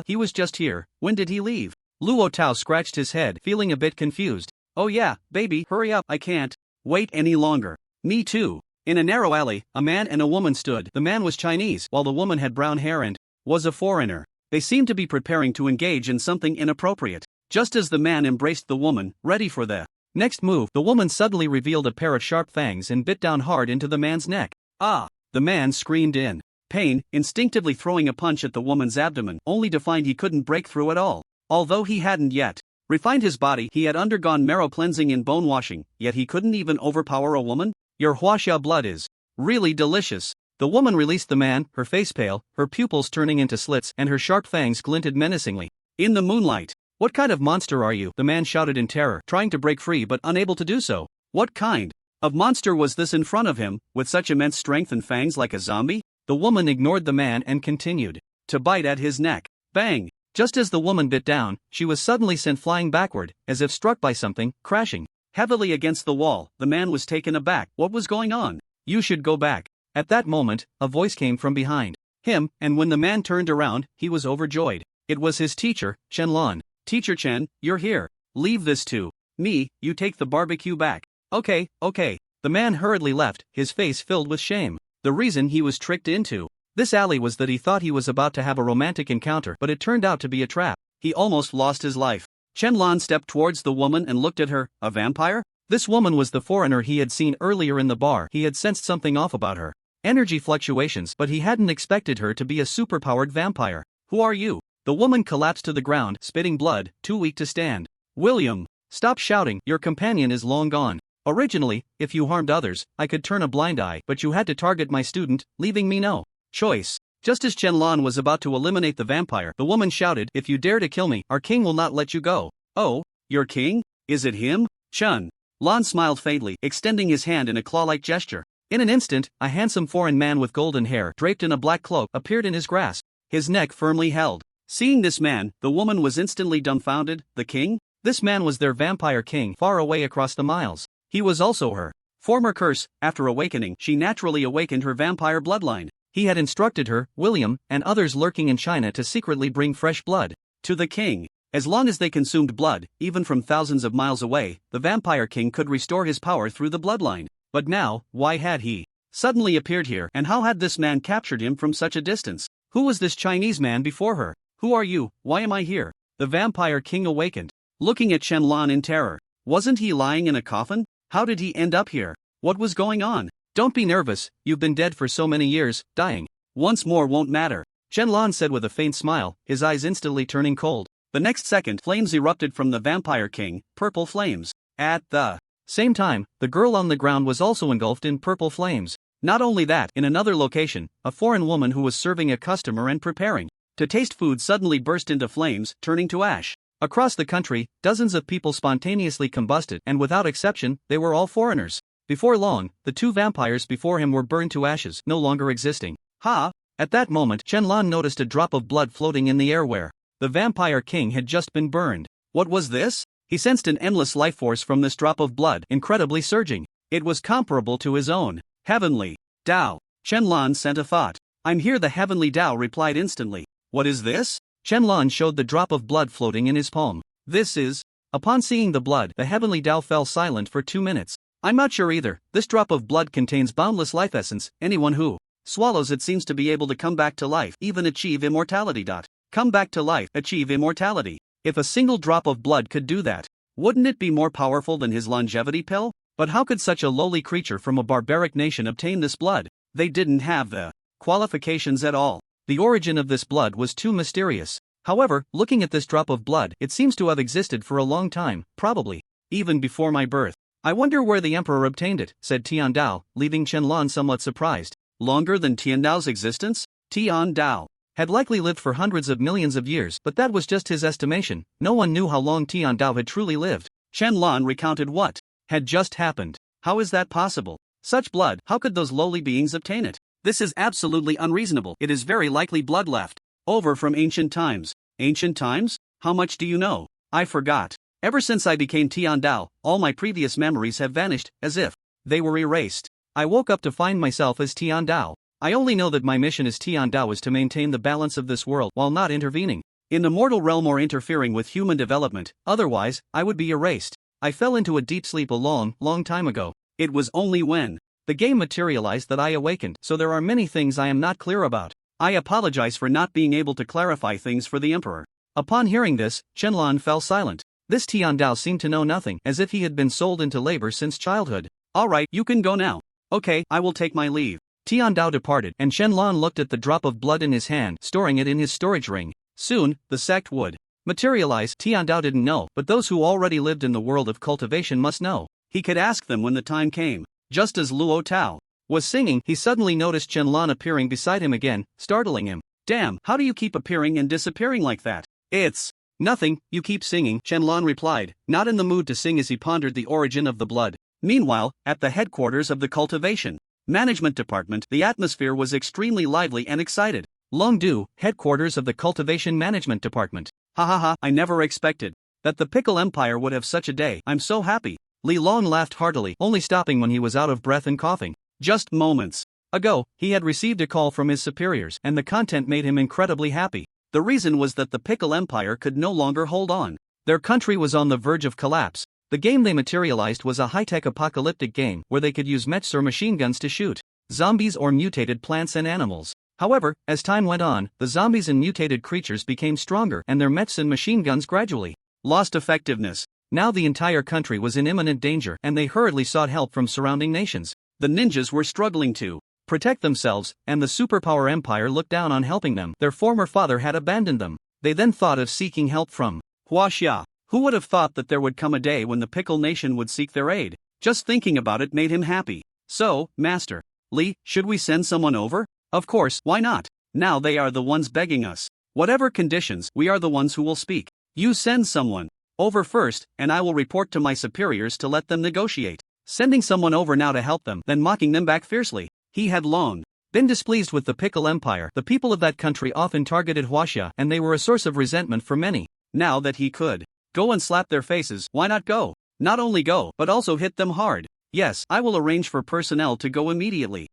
Speaker 2: He was just here. When did he leave? Luo Tao scratched his head, feeling a bit confused. Oh yeah, baby, hurry up, I can't wait any longer. Me too. In a narrow alley, a man and a woman stood. The man was Chinese, while the woman had brown hair and was a foreigner. They seemed to be preparing to engage in something inappropriate. Just as the man embraced the woman, ready for the next move, the woman suddenly revealed a pair of sharp fangs and bit down hard into the man's neck. Ah! The man screamed in pain, instinctively throwing a punch at the woman's abdomen, only to find he couldn't break through at all. Although he hadn't yet refined his body, he had undergone marrow cleansing and bone washing, yet he couldn't even overpower a woman? Your Huaxia blood is really delicious. The woman released the man, her face pale, her pupils turning into slits, and her sharp fangs glinted menacingly in the moonlight. What kind of monster are you? The man shouted in terror, trying to break free but unable to do so. What kind of monster was this in front of him, with such immense strength and fangs like a zombie? The woman ignored the man and continued to bite at his neck. Bang! Just as the woman bit down, she was suddenly sent flying backward, as if struck by something, crashing heavily against the wall. The man was taken aback. What was going on? You should go back. At that moment, a voice came from behind him, and when the man turned around, he was overjoyed. It was his teacher, Chen Lan. Teacher Chen, you're here. Leave this to me, you take the barbecue back. Okay. The man hurriedly left, his face filled with shame. The reason he was tricked into this alley was that he thought he was about to have a romantic encounter, but it turned out to be a trap. He almost lost his life. Chen Lan stepped towards the woman and looked at her. A vampire? This woman was the foreigner he had seen earlier in the bar. He had sensed something off about her energy fluctuations, but he hadn't expected her to be a superpowered vampire. Who are you? The woman collapsed to the ground, spitting blood, too weak to stand. William, stop shouting, your companion is long gone.
Speaker 1: Originally, if you harmed others, I could turn a blind eye, but you had to target my student, leaving me no choice.
Speaker 2: Just as Chen was about to eliminate the vampire, the woman shouted, "If you dare to kill me, our king will not let you go." "Oh, your king? Is it him?" Chen Lan smiled faintly, extending his hand in a claw-like gesture. In an instant, a handsome foreign man with golden hair, draped in a black cloak, appeared in his grasp, his neck firmly held. Seeing this man, the woman was instantly dumbfounded. The king? This man was their vampire king, far away across the miles. He was also her former curse. After awakening, she naturally awakened her vampire bloodline. He had instructed her, William, and others lurking in China to secretly bring fresh blood to the king. As long as they consumed blood, even from thousands of miles away, the vampire king could restore his power through the bloodline. But now, why had he suddenly appeared here, and how had this man captured him from such a distance? Who was this Chinese man before her? Who are you? Why am I here? The vampire king awakened, looking at Chen Lan in terror. Wasn't he lying in a coffin? How did he end up here? What was going on? Don't be nervous, you've been dead for so many years, dying once more won't matter, Chen Lan said with a faint smile, his eyes instantly turning cold. The next second, flames erupted from the vampire king, purple flames. At the same time, the girl on the ground was also engulfed in purple flames. Not only that, in another location, a foreign woman who was serving a customer and preparing to taste food suddenly burst into flames, turning to ash. Across the country, dozens of people spontaneously combusted, and without exception, they were all foreigners. Before long, the two vampires before him were burned to ashes, no longer existing. Ha! At that moment, Chen Lan noticed a drop of blood floating in the air where the vampire king had just been burned. What was this? He sensed an endless life force from this drop of blood, incredibly surging. It was comparable to his own heavenly Tao. Chen Lan sent a thought. "I'm here," the heavenly Tao replied instantly. "What is this?" Chen Lan showed the drop of blood floating in his palm. "This is..." Upon seeing the blood, the heavenly Tao fell silent for 2 minutes. "I'm not sure either. This drop of blood contains boundless life essence. Anyone who swallows it seems to be able to come back to life, even achieve immortality. Come back to life, achieve immortality. If a single drop of blood could do that, wouldn't it be more powerful than his longevity pill? But how could such a lowly creature from a barbaric nation obtain this blood? They didn't have the qualifications at all. The origin of this blood was too mysterious. However, looking at this drop of blood, it seems to have existed for a long time, probably even before my birth. I wonder where the emperor obtained it," said Tian Dao, leaving Chen Lan somewhat surprised. Longer than Tian Dao's existence? Tian Dao had likely lived for hundreds of millions of years, but that was just his estimation. No one knew how long Tian Dao had truly lived. Chen Lan recounted what had just happened. How is that possible? Such blood, how could those lowly beings obtain it? This is absolutely unreasonable. It is very likely blood left over from ancient times. Ancient times? How much do you know? I forgot. Ever since I became Tian Dao, all my previous memories have vanished, as if they were erased. I woke up to find myself as Tian Dao. I only know that my mission as Tian Dao is to maintain the balance of this world while not intervening in the mortal realm or interfering with human development, otherwise, I would be erased. I fell into a deep sleep a long time ago. It was only when the game materialized that I awakened, so there are many things I am not clear about. I apologize for not being able to clarify things for the emperor. Upon hearing this, Chen Lan fell silent. This Tian Dao seemed to know nothing, as if he had been sold into labor since childhood. Alright, you can go now. Okay, I will take my leave. Tian Dao departed, and Chen Lan looked at the drop of blood in his hand, storing it in his storage ring. Soon, the sect would materialize. Tian Dao didn't know, but those who already lived in the world of cultivation must know. He could ask them when the time came. Just as Luo Tao was singing, he suddenly noticed Chen Lan appearing beside him again, startling him. Damn, how do you keep appearing and disappearing like that? It's nothing, you keep singing, Chen Lan replied, not in the mood to sing as he pondered the origin of the blood. Meanwhile, at the headquarters of the cultivation management department, the atmosphere was extremely lively and excited. Longdu, headquarters of the cultivation management department. Ha ha ha, I never expected that the Pickle Empire would have such a day. I'm so happy. Li Long laughed heartily, only stopping when he was out of breath and coughing. Just moments ago, he had received a call from his superiors, and the content made him incredibly happy. The reason was that the Pickle Empire could no longer hold on. Their country was on the verge of collapse. The game they materialized was a high-tech apocalyptic game where they could use mechs or machine guns to shoot zombies or mutated plants and animals. However, as time went on, the zombies and mutated creatures became stronger and their mechs and machine guns gradually lost effectiveness. Now the entire country was in imminent danger and they hurriedly sought help from surrounding nations. The ninjas were struggling to protect themselves, and the superpower empire looked down on helping them. Their former father had abandoned them. They then thought of seeking help from Huaxia. Who would have thought that there would come a day when the Pickle Nation would seek their aid? Just thinking about it made him happy. So, Master Li, should we send someone over? Of course, why not? Now they are the ones begging us. Whatever conditions, we are the ones who will speak. You send someone over first, and I will report to my superiors to let them negotiate. Sending someone over now to help them, then mocking them back fiercely. He had long been displeased with the Pickle Empire. The people of that country often targeted Huaxia, and they were a source of resentment for many. Now that he could go and slap their faces, why not go? Not only go, but also hit them hard. Yes, I will arrange for personnel to go immediately.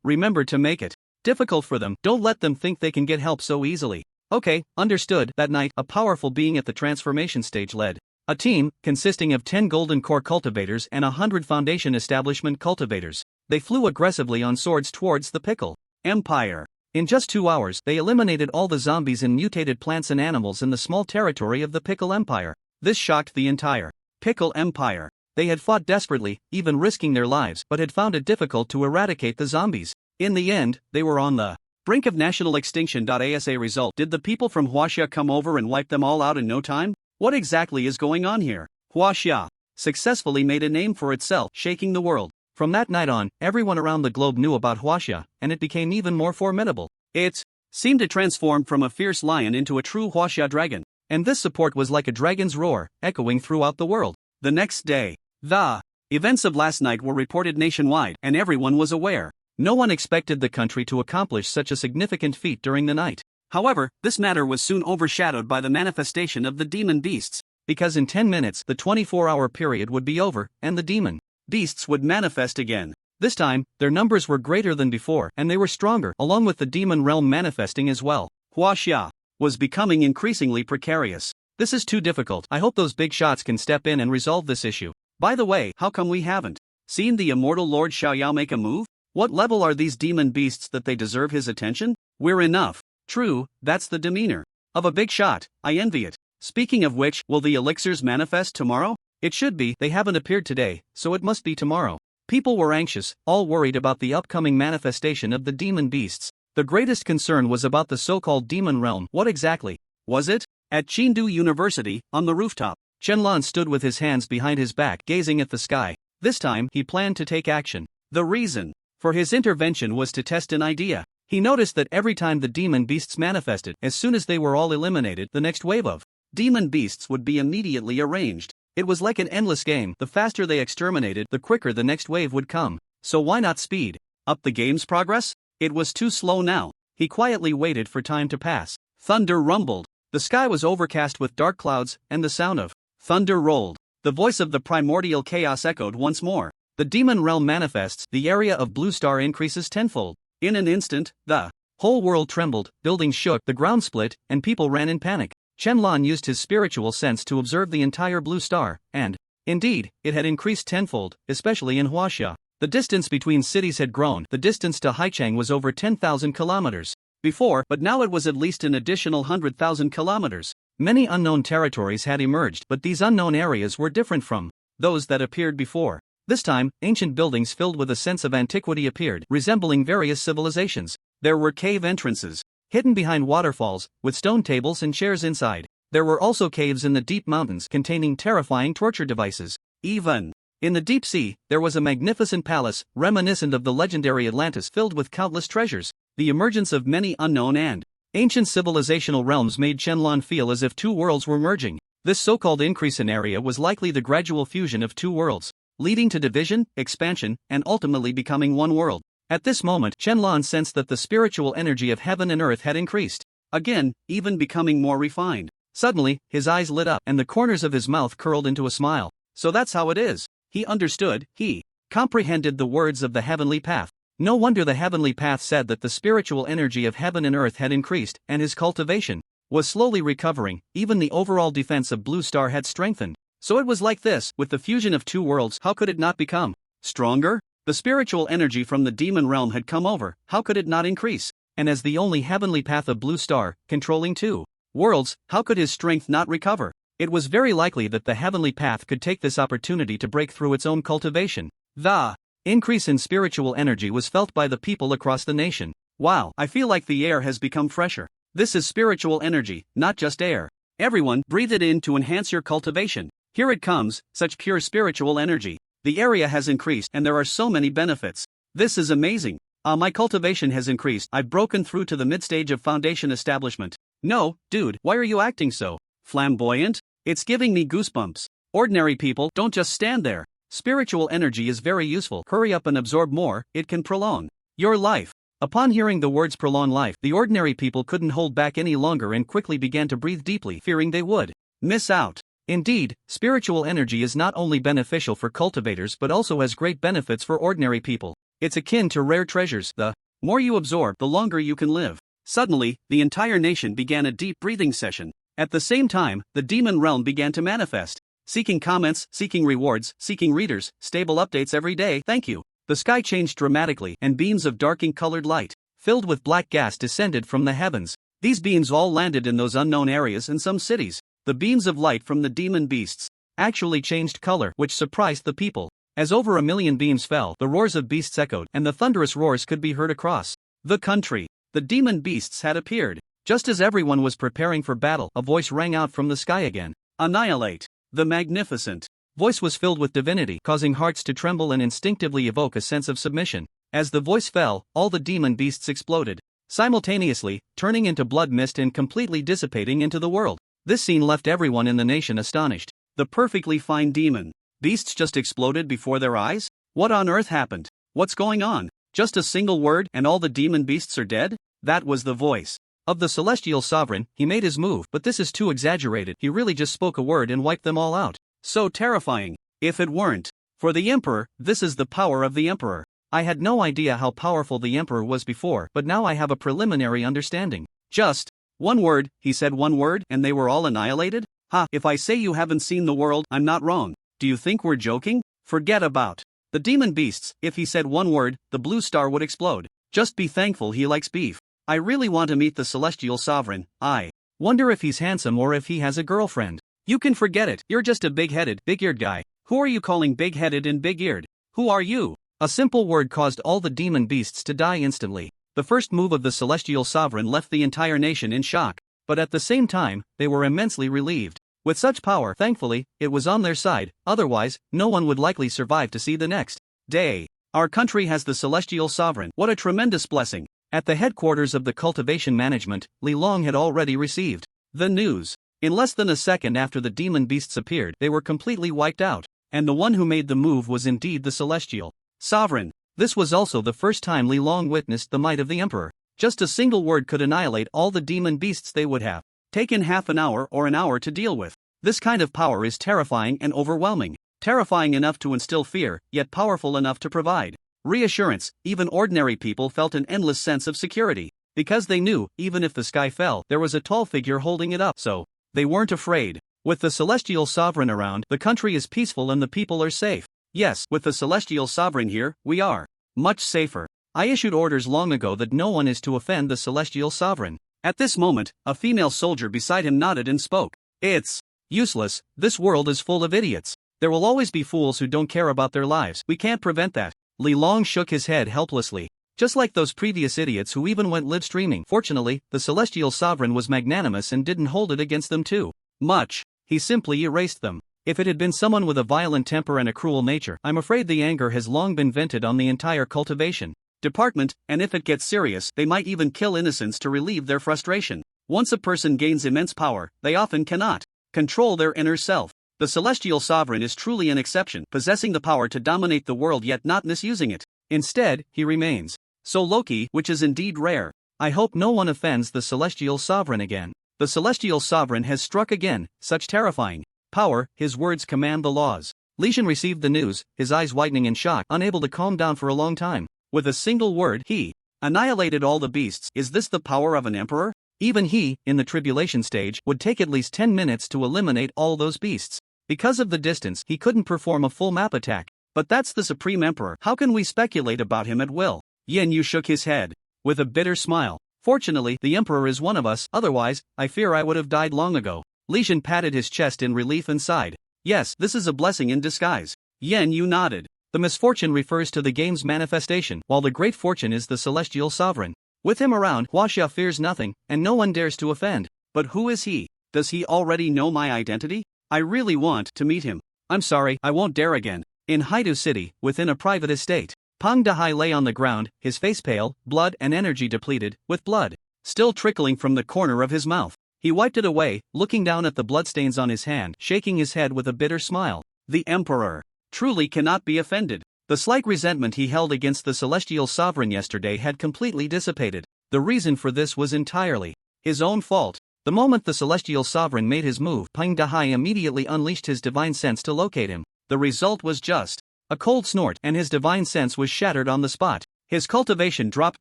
Speaker 2: Remember to make it difficult for them. Don't let them think they can get help so easily. Okay, understood. That night, a powerful being at the transformation stage led a team consisting of 10 Golden Core cultivators and 100 Foundation Establishment cultivators. They flew aggressively on swords towards the Pickle Empire. In just 2 hours, they eliminated all the zombies and mutated plants and animals in the small territory of the Pickle Empire. This shocked the entire Pickle Empire. They had fought desperately, even risking their lives, but had found it difficult to eradicate the zombies. In the end, they were on the brink of national extinction. As a result, did the people from Huaxia come over and wipe them all out in no time? What exactly is going on here? Huaxia successfully made a name for itself, shaking the world. From that night on, everyone around the globe knew about Huaxia, and it became even more formidable. It seemed to transform from a fierce lion into a true Huaxia dragon, and this support was like a dragon's roar, echoing throughout the world. The next day, the events of last night were reported nationwide, and everyone was aware. No one expected the country to accomplish such a significant feat during the night. However, this matter was soon overshadowed by the manifestation of the demon beasts, because in 10 minutes the 24-hour period would be over, and the demon beasts would manifest again. This time, their numbers were greater than before, and they were stronger, along with the demon realm manifesting as well. Huaxia was becoming increasingly precarious. This is too difficult. I hope those big shots can step in and resolve this issue. By the way, how come we haven't seen the immortal Lord Xiaoyao make a move? What level are these demon beasts that they deserve his attention? We're enough. True, that's the demeanor of a big shot. I envy it. Speaking of which, will the elixirs manifest tomorrow? It should be. They haven't appeared today, so it must be tomorrow. People were anxious, all worried about the upcoming manifestation of the demon beasts. The greatest concern was about the so-called demon realm. What exactly was it? At Chengdu University, on the rooftop, Qianlan stood with his hands behind his back, gazing at the sky. This time, he planned to take action. The reason for his intervention was to test an idea. He noticed that every time the demon beasts manifested, as soon as they were all eliminated, the next wave of demon beasts would be immediately arranged. It was like an endless game. The faster they exterminated, the quicker the next wave would come. So why not speed up the game's progress? It was too slow now. He quietly waited for time to pass. Thunder rumbled. The sky was overcast with dark clouds, and the sound of thunder rolled. The voice of the primordial chaos echoed once more. The demon realm manifests, the area of blue star increases tenfold. In an instant, the whole world trembled, buildings shook, the ground split, and people ran in panic. Qianlan used his spiritual sense to observe the entire blue star, and, indeed, it had increased tenfold, especially in Huaxia. The distance between cities had grown. The distance to Haichang was over 10,000 kilometers before, but now it was at least an additional 100,000 kilometers. Many unknown territories had emerged, but these unknown areas were different from those that appeared before. This time, ancient buildings filled with a sense of antiquity appeared, resembling various civilizations. There were cave entrances, hidden behind waterfalls, with stone tables and chairs inside. There were also caves in the deep mountains containing terrifying torture devices. Even in the deep sea, there was a magnificent palace, reminiscent of the legendary Atlantis, filled with countless treasures. The emergence of many unknown and ancient civilizational realms made Qianlan feel as if two worlds were merging. This so-called increase in area was likely the gradual fusion of two worlds, leading to division, expansion, and ultimately becoming one world. At this moment, Qianlan sensed that the spiritual energy of heaven and earth had increased. Again, even becoming more refined. Suddenly, his eyes lit up, and the corners of his mouth curled into a smile. So that's how it is. He understood, he comprehended the words of the heavenly path. No wonder the heavenly path said that the spiritual energy of heaven and earth had increased, and his cultivation was slowly recovering. Even the overall defense of Blue Star had strengthened. So it was like this, with the fusion of two worlds, how could it not become stronger? The spiritual energy from the demon realm had come over, how could it not increase? And as the only heavenly path of Blue Star, controlling two worlds, how could his strength not recover? It was very likely that the heavenly path could take this opportunity to break through its own cultivation. The increase in spiritual energy was felt by the people across the nation. Wow, I feel like the air has become fresher. This is spiritual energy, not just air. Everyone, breathe it in to enhance your cultivation. Here it comes, such pure spiritual energy. The area has increased and there are so many benefits. This is amazing. My cultivation has increased. I've broken through to the mid-stage of foundation establishment. No, dude, why are you acting so flamboyant? It's giving me goosebumps. Ordinary people don't just stand there. Spiritual energy is very useful. Hurry up and absorb more, it can prolong your life. Upon hearing the words prolong life, the ordinary people couldn't hold back any longer and quickly began to breathe deeply, fearing they would miss out. Indeed, spiritual energy is not only beneficial for cultivators but also has great benefits for ordinary people. It's akin to rare treasures. The more you absorb, the longer you can live. Suddenly, the entire nation began a deep breathing session. At the same time, the demon realm began to manifest. Seeking comments, seeking rewards, seeking readers, stable updates every day, thank you. The sky changed dramatically, and beams of darking colored light, filled with black gas, descended from the heavens. These beams all landed in those unknown areas and some cities. The beams of light from the demon beasts actually changed color, which surprised the people. As over 1 million beams fell, the roars of beasts echoed, and the thunderous roars could be heard across the country. The demon beasts had appeared. Just as everyone was preparing for battle, a voice rang out from the sky again. Annihilate. The magnificent voice was filled with divinity, causing hearts to tremble and instinctively evoke a sense of submission. As the voice fell, all the demon beasts exploded, simultaneously, turning into blood mist and completely dissipating into the world. This scene left everyone in the nation astonished. The perfectly fine demon beasts just exploded before their eyes? What on earth happened? What's going on? Just a single word and all the demon beasts are dead? That was the voice of the celestial sovereign. He made his move, but this is too exaggerated. He really just spoke a word and wiped them all out. So terrifying. If it weren't for the emperor, this is the power of the emperor. I had no idea how powerful the emperor was before, but now I have a preliminary understanding. Just one word, he said one word, and they were all annihilated? Ha, if I say you haven't seen the world, I'm not wrong. Do you think we're joking? Forget about the demon beasts. If he said one word, the blue star would explode. Just be thankful he likes beef. I really want to meet the celestial sovereign. I wonder if he's handsome or if he has a girlfriend. You can forget it, you're just a big-headed, big-eared guy. Who are you calling big-headed and big-eared? Who are you? A simple word caused all the demon beasts to die instantly. The first move of the celestial sovereign left the entire nation in shock, but at the same time, they were immensely relieved. With such power, thankfully, it was on their side, otherwise, no one would likely survive to see the next day. Our country has the celestial sovereign. What a tremendous blessing. At the headquarters of the cultivation management, Li Long had already received the news. In less than a second after the demon beasts appeared, they were completely wiped out, and the one who made the move was indeed the celestial sovereign. This was also the first time Li Long witnessed the might of the emperor. Just a single word could annihilate all the demon beasts. They would have taken half an hour or an hour to deal with. This kind of power is terrifying and overwhelming. Terrifying enough to instill fear, yet powerful enough to provide reassurance. Even ordinary people felt an endless sense of security, because they knew, even if the sky fell, there was a tall figure holding it up, so they weren't afraid. With the celestial sovereign around, the country is peaceful and the people are safe. Yes, with the celestial sovereign here, we are much safer. I issued orders long ago that no one is to offend the celestial sovereign. At this moment, a female soldier beside him nodded and spoke. It's useless, this world is full of idiots. There will always be fools who don't care about their lives. We can't prevent that. Li Long shook his head helplessly. Just like those previous idiots who even went live streaming. Fortunately, the celestial sovereign was magnanimous and didn't hold it against them too much. He simply erased them. If it had been someone with a violent temper and a cruel nature, I'm afraid the anger has long been vented on the entire cultivation department, and if it gets serious, they might even kill innocents to relieve their frustration. Once a person gains immense power, they often cannot control their inner self. The celestial sovereign is truly an exception, possessing the power to dominate the world yet not misusing it. Instead, he remains so low-key, which is indeed rare. I hope no one offends the celestial sovereign again. The celestial sovereign has struck again. Such terrifying power, his words command the laws. Li Shan received the news, his eyes widening in shock, unable to calm down for a long time. With a single word, he annihilated all the beasts. Is this the power of an emperor? Even he, in the tribulation stage, would take at least 10 minutes to eliminate all those beasts. Because of the distance, he couldn't perform a full map attack. But that's the supreme emperor. How can we speculate about him at will? Yen Yu shook his head with a bitter smile. Fortunately, the emperor is one of us, otherwise, I fear I would have died long ago. Li Shan patted his chest in relief and sighed. Yes, this is a blessing in disguise. Yen Yu nodded. The misfortune refers to the game's manifestation, while the great fortune is the celestial sovereign. With him around, Huaxia fears nothing, and no one dares to offend. But who is he? Does he already know my identity? I really want to meet him. I'm sorry, I won't dare again. In Haidu City, within a private estate, Pang Dahai lay on the ground, his face pale, blood and energy depleted, with blood still trickling from the corner of his mouth. He wiped it away, looking down at the bloodstains on his hand, shaking his head with a bitter smile. The Emperor truly cannot be offended. The slight resentment he held against the celestial sovereign yesterday had completely dissipated. The reason for this was entirely his own fault. The moment the celestial sovereign made his move, Pang Dahai immediately unleashed his divine sense to locate him. The result was just a cold snort, and his divine sense was shattered on the spot. His cultivation dropped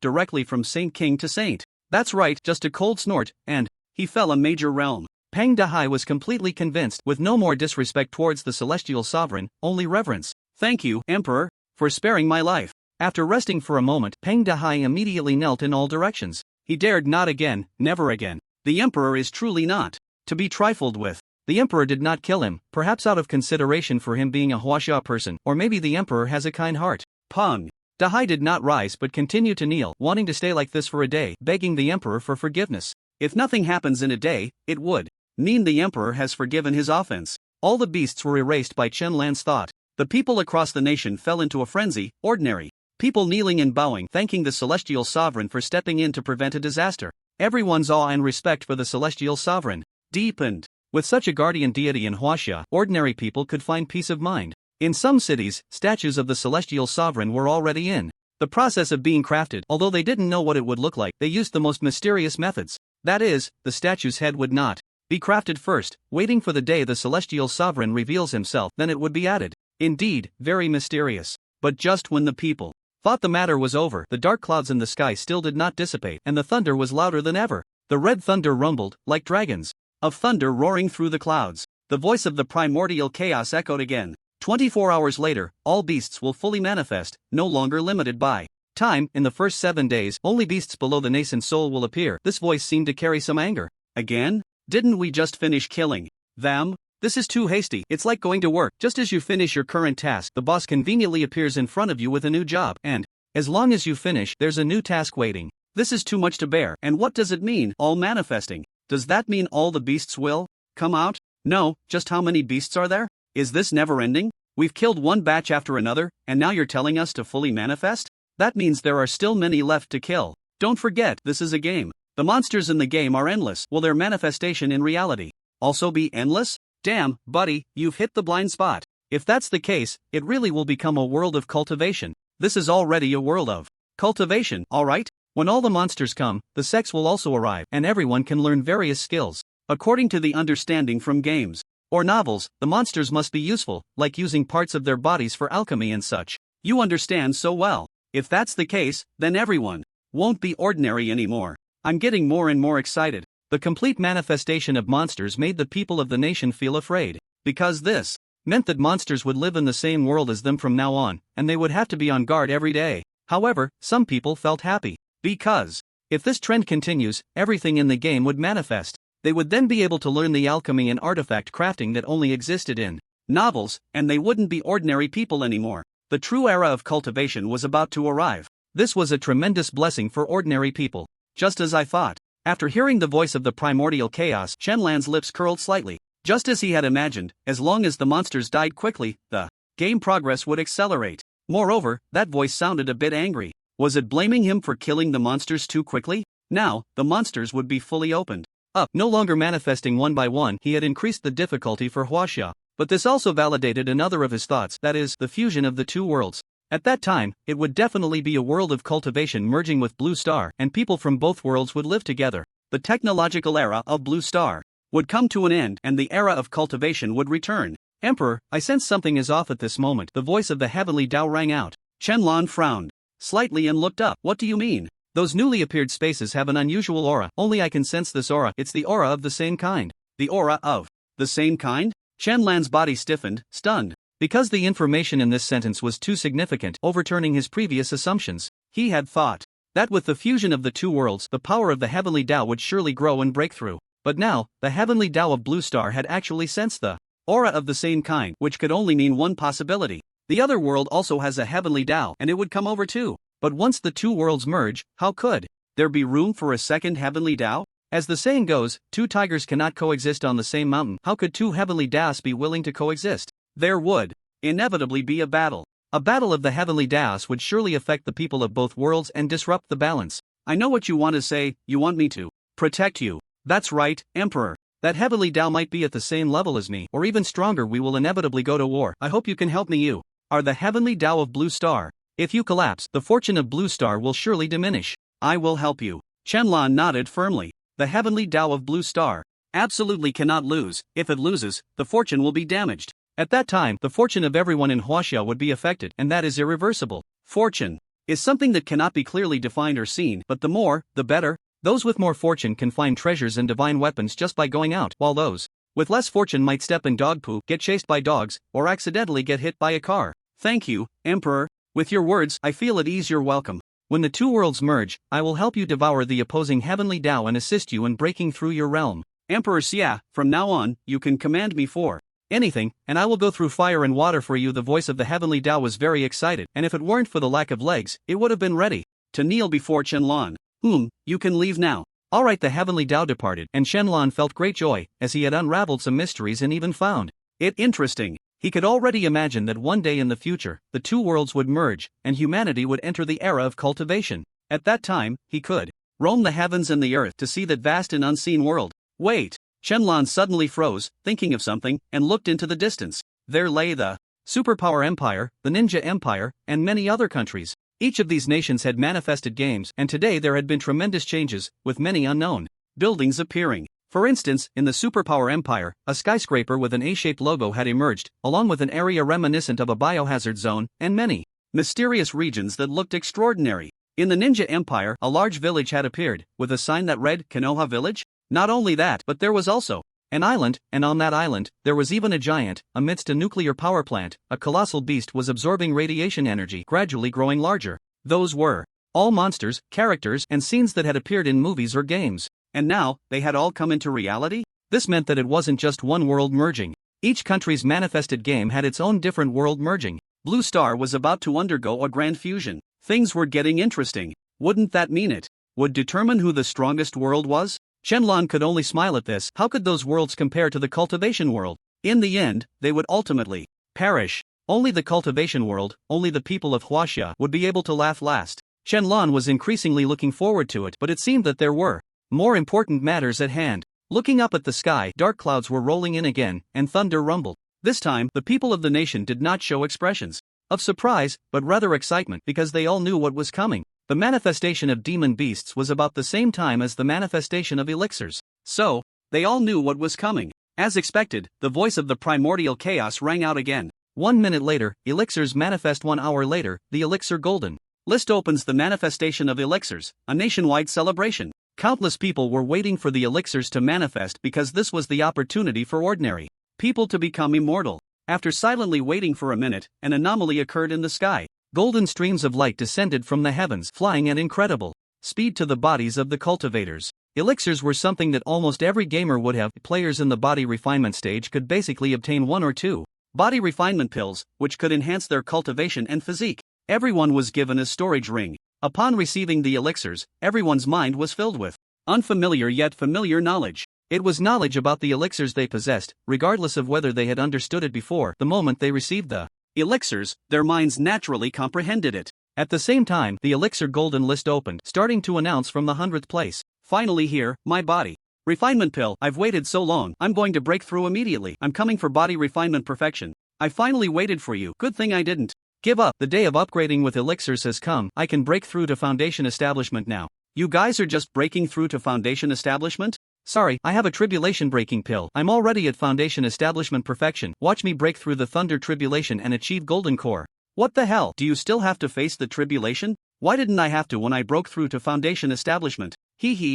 Speaker 2: directly from Saint King to Saint. That's right, just a cold snort, and he fell a major realm. Pang Dahai was completely convinced, with no more disrespect towards the celestial sovereign, only reverence. Thank you, Emperor, for sparing my life. After resting for a moment, Pang Dahai immediately knelt in all directions. He dared not again, never again. The Emperor is truly not to be trifled with. The Emperor did not kill him, perhaps out of consideration for him being a Huaxia person, or maybe the Emperor has a kind heart. Pang Dahai did not rise but continued to kneel, wanting to stay like this for a day, begging the Emperor for forgiveness. If nothing happens in a day, it would mean the Emperor has forgiven his offense. All the beasts were erased by Chen Lan's thought. The people across the nation fell into a frenzy, ordinary people kneeling and bowing, thanking the celestial sovereign for stepping in to prevent a disaster. Everyone's awe and respect for the celestial sovereign deepened. With such a guardian deity in Huaxia, ordinary people could find peace of mind. In some cities, statues of the celestial sovereign were already in the process of being crafted. Although they didn't know what it would look like, they used the most mysterious methods. That is, the statue's head would not be crafted first, waiting for the day the celestial sovereign reveals himself, then it would be added. Indeed, very mysterious. But just when the people thought the matter was over, the dark clouds in the sky still did not dissipate, and the thunder was louder than ever. The red thunder rumbled, like dragons of thunder roaring through the clouds. The voice of the primordial chaos echoed again. 24 hours later, all beasts will fully manifest, no longer limited by time. In the first 7 days, only beasts below the nascent soul will appear. This voice seemed to carry some anger. Again? Didn't we just finish killing them? This is too hasty. It's like going to work. Just as you finish your current task, the boss conveniently appears in front of you with a new job, and as long as you finish, there's a new task waiting. This is too much to bear. And what does it mean, all manifesting? Does that mean all the beasts will come out? No, just how many beasts are there? Is this never ending? We've killed one batch after another, and now you're telling us to fully manifest? That means there are still many left to kill. Don't forget, this is a game. The monsters in the game are endless. Will their manifestation in reality also be endless? Damn, buddy, you've hit the blind spot. If that's the case, it really will become a world of cultivation. This is already a world of cultivation, alright? When all the monsters come, the sex will also arrive, and everyone can learn various skills. According to the understanding from games or novels, the monsters must be useful, like using parts of their bodies for alchemy and such. You understand so well. If that's the case, then everyone won't be ordinary anymore. I'm getting more and more excited. The complete manifestation of monsters made the people of the nation feel afraid, because this meant that monsters would live in the same world as them from now on, and they would have to be on guard every day. However, some people felt happy, because if this trend continues, everything in the game would manifest. They would then be able to learn the alchemy and artifact crafting that only existed in novels, and they wouldn't be ordinary people anymore. The true era of cultivation was about to arrive. This was a tremendous blessing for ordinary people. Just as I thought. After hearing the voice of the primordial chaos, Chen Lan's lips curled slightly. Just as he had imagined, as long as the monsters died quickly, the game progress would accelerate. Moreover, that voice sounded a bit angry. Was it blaming him for killing the monsters too quickly? Now, the monsters would be fully opened up, no longer manifesting one by one. He had increased the difficulty for Huaxia, but this also validated another of his thoughts, that is, the fusion of the two worlds. At that time, it would definitely be a world of cultivation merging with Blue Star, and people from both worlds would live together. The technological era of Blue Star would come to an end, and the era of cultivation would return. Emperor, I sense something is off at this moment. The voice of the heavenly Tao rang out. Chen Lan frowned slightly and looked up. What do you mean? Those newly appeared spaces have an unusual aura. Only I can sense this aura. It's the aura of the same kind. The aura of the same kind? Chen Lan's body stiffened, stunned. Because the information in this sentence was too significant, overturning his previous assumptions. He had thought that with the fusion of the two worlds, the power of the heavenly Tao would surely grow and break through. But now, the heavenly Tao of Blue Star had actually sensed the aura of the same kind, which could only mean one possibility. The other world also has a heavenly Tao, and it would come over too. But once the two worlds merge, how could there be room for a second heavenly Tao? As the saying goes, two tigers cannot coexist on the same mountain. How could two heavenly Taos be willing to coexist? There would inevitably be a battle. A battle of the heavenly Daos would surely affect the people of both worlds and disrupt the balance. I know what you want to say, you want me to protect you. That's right, Emperor. That heavenly Dao might be at the same level as me, or even stronger. We will inevitably go to war. I hope you can help me. You are the heavenly Dao of Blue Star. If you collapse, the fortune of Blue Star will surely diminish. I will help you. Shenlong nodded firmly. The heavenly Dao of Blue Star absolutely cannot lose. If it loses, the fortune will be damaged. At that time, the fortune of everyone in Huaxia would be affected, and that is irreversible. Fortune is something that cannot be clearly defined or seen, but the more, the better. Those with more fortune can find treasures and divine weapons just by going out, while those with less fortune might step in dog poo, get chased by dogs, or accidentally get hit by a car. Thank you, Emperor. With your words, I feel at ease. You're welcome. When the two worlds merge, I will help you devour the opposing heavenly Dao and assist you in breaking through your realm. Emperor Xia, from now on, you can command me for anything, and I will go through fire and water for you. The voice of the heavenly Dao was very excited, and if it weren't for the lack of legs, it would have been ready to kneel before Shenlong. You can leave now. Alright, the heavenly Dao departed, and Shenlong felt great joy, as he had unraveled some mysteries and even found it interesting. He could already imagine that one day in the future, the two worlds would merge, and humanity would enter the era of cultivation. At that time, he could roam the heavens and the earth to see that vast and unseen world. Wait! Shenlong suddenly froze, thinking of something, and looked into the distance. There lay the Superpower Empire, the Ninja Empire, and many other countries. Each of these nations had manifested games, and today there had been tremendous changes, with many unknown buildings appearing. For instance, in the Superpower Empire, a skyscraper with an A-shaped logo had emerged, along with an area reminiscent of a biohazard zone, and many mysterious regions that looked extraordinary. In the Ninja Empire, a large village had appeared, with a sign that read, Konoha Village? Not only that, but there was also an island, and on that island, there was even a giant. Amidst a nuclear power plant, a colossal beast was absorbing radiation energy, gradually growing larger. Those were all monsters, characters, and scenes that had appeared in movies or games. And now, they had all come into reality? This meant that it wasn't just one world merging. Each country's manifested game had its own different world merging. Blue Star was about to undergo a grand fusion. Things were getting interesting. Wouldn't that mean it would determine who the strongest world was? Shenlong could only smile at this. How could those worlds compare to the cultivation world? In the end, they would ultimately perish. Only the cultivation world, only the people of Huaxia would be able to laugh last. Shenlong was increasingly looking forward to it, but it seemed that there were more important matters at hand. Looking up at the sky, dark clouds were rolling in again, and thunder rumbled. This time, the people of the nation did not show expressions of surprise, but rather excitement, because they all knew what was coming. The manifestation of demon beasts was about the same time as the manifestation of elixirs. So, they all knew what was coming. As expected, the voice of the primordial chaos rang out again. 1 minute later, elixirs manifest. 1 hour later, the elixir golden list opens. The manifestation of elixirs, a nationwide celebration. Countless people were waiting for the elixirs to manifest because this was the opportunity for ordinary people to become immortal. After silently waiting for a minute, an anomaly occurred in the sky. Golden streams of light descended from the heavens, flying at incredible speed to the bodies of the cultivators. Elixirs were something that almost every gamer would have. Players in the body refinement stage could basically obtain 1 or 2 body refinement pills, which could enhance their cultivation and physique. Everyone was given a storage ring. Upon receiving the elixirs, everyone's mind was filled with unfamiliar yet familiar knowledge. It was knowledge about the elixirs they possessed, regardless of whether they had understood it before. The moment they received the elixirs, their minds naturally comprehended it. At the same time, the elixir golden list opened, starting to announce from the 100th place. Finally here, my body refinement pill. I've waited so long, I'm going to break through immediately. I'm coming for body refinement perfection. I finally waited for you. Good thing I didn't give up. The day of upgrading with elixirs has come. I can break through to foundation establishment now. You guys are just breaking through to foundation establishment? Sorry, I have a tribulation breaking pill. I'm already at foundation establishment perfection. Watch me break through the thunder tribulation and achieve golden core. What the hell? Do you still have to face the tribulation? Why didn't I have to when I broke through to foundation establishment?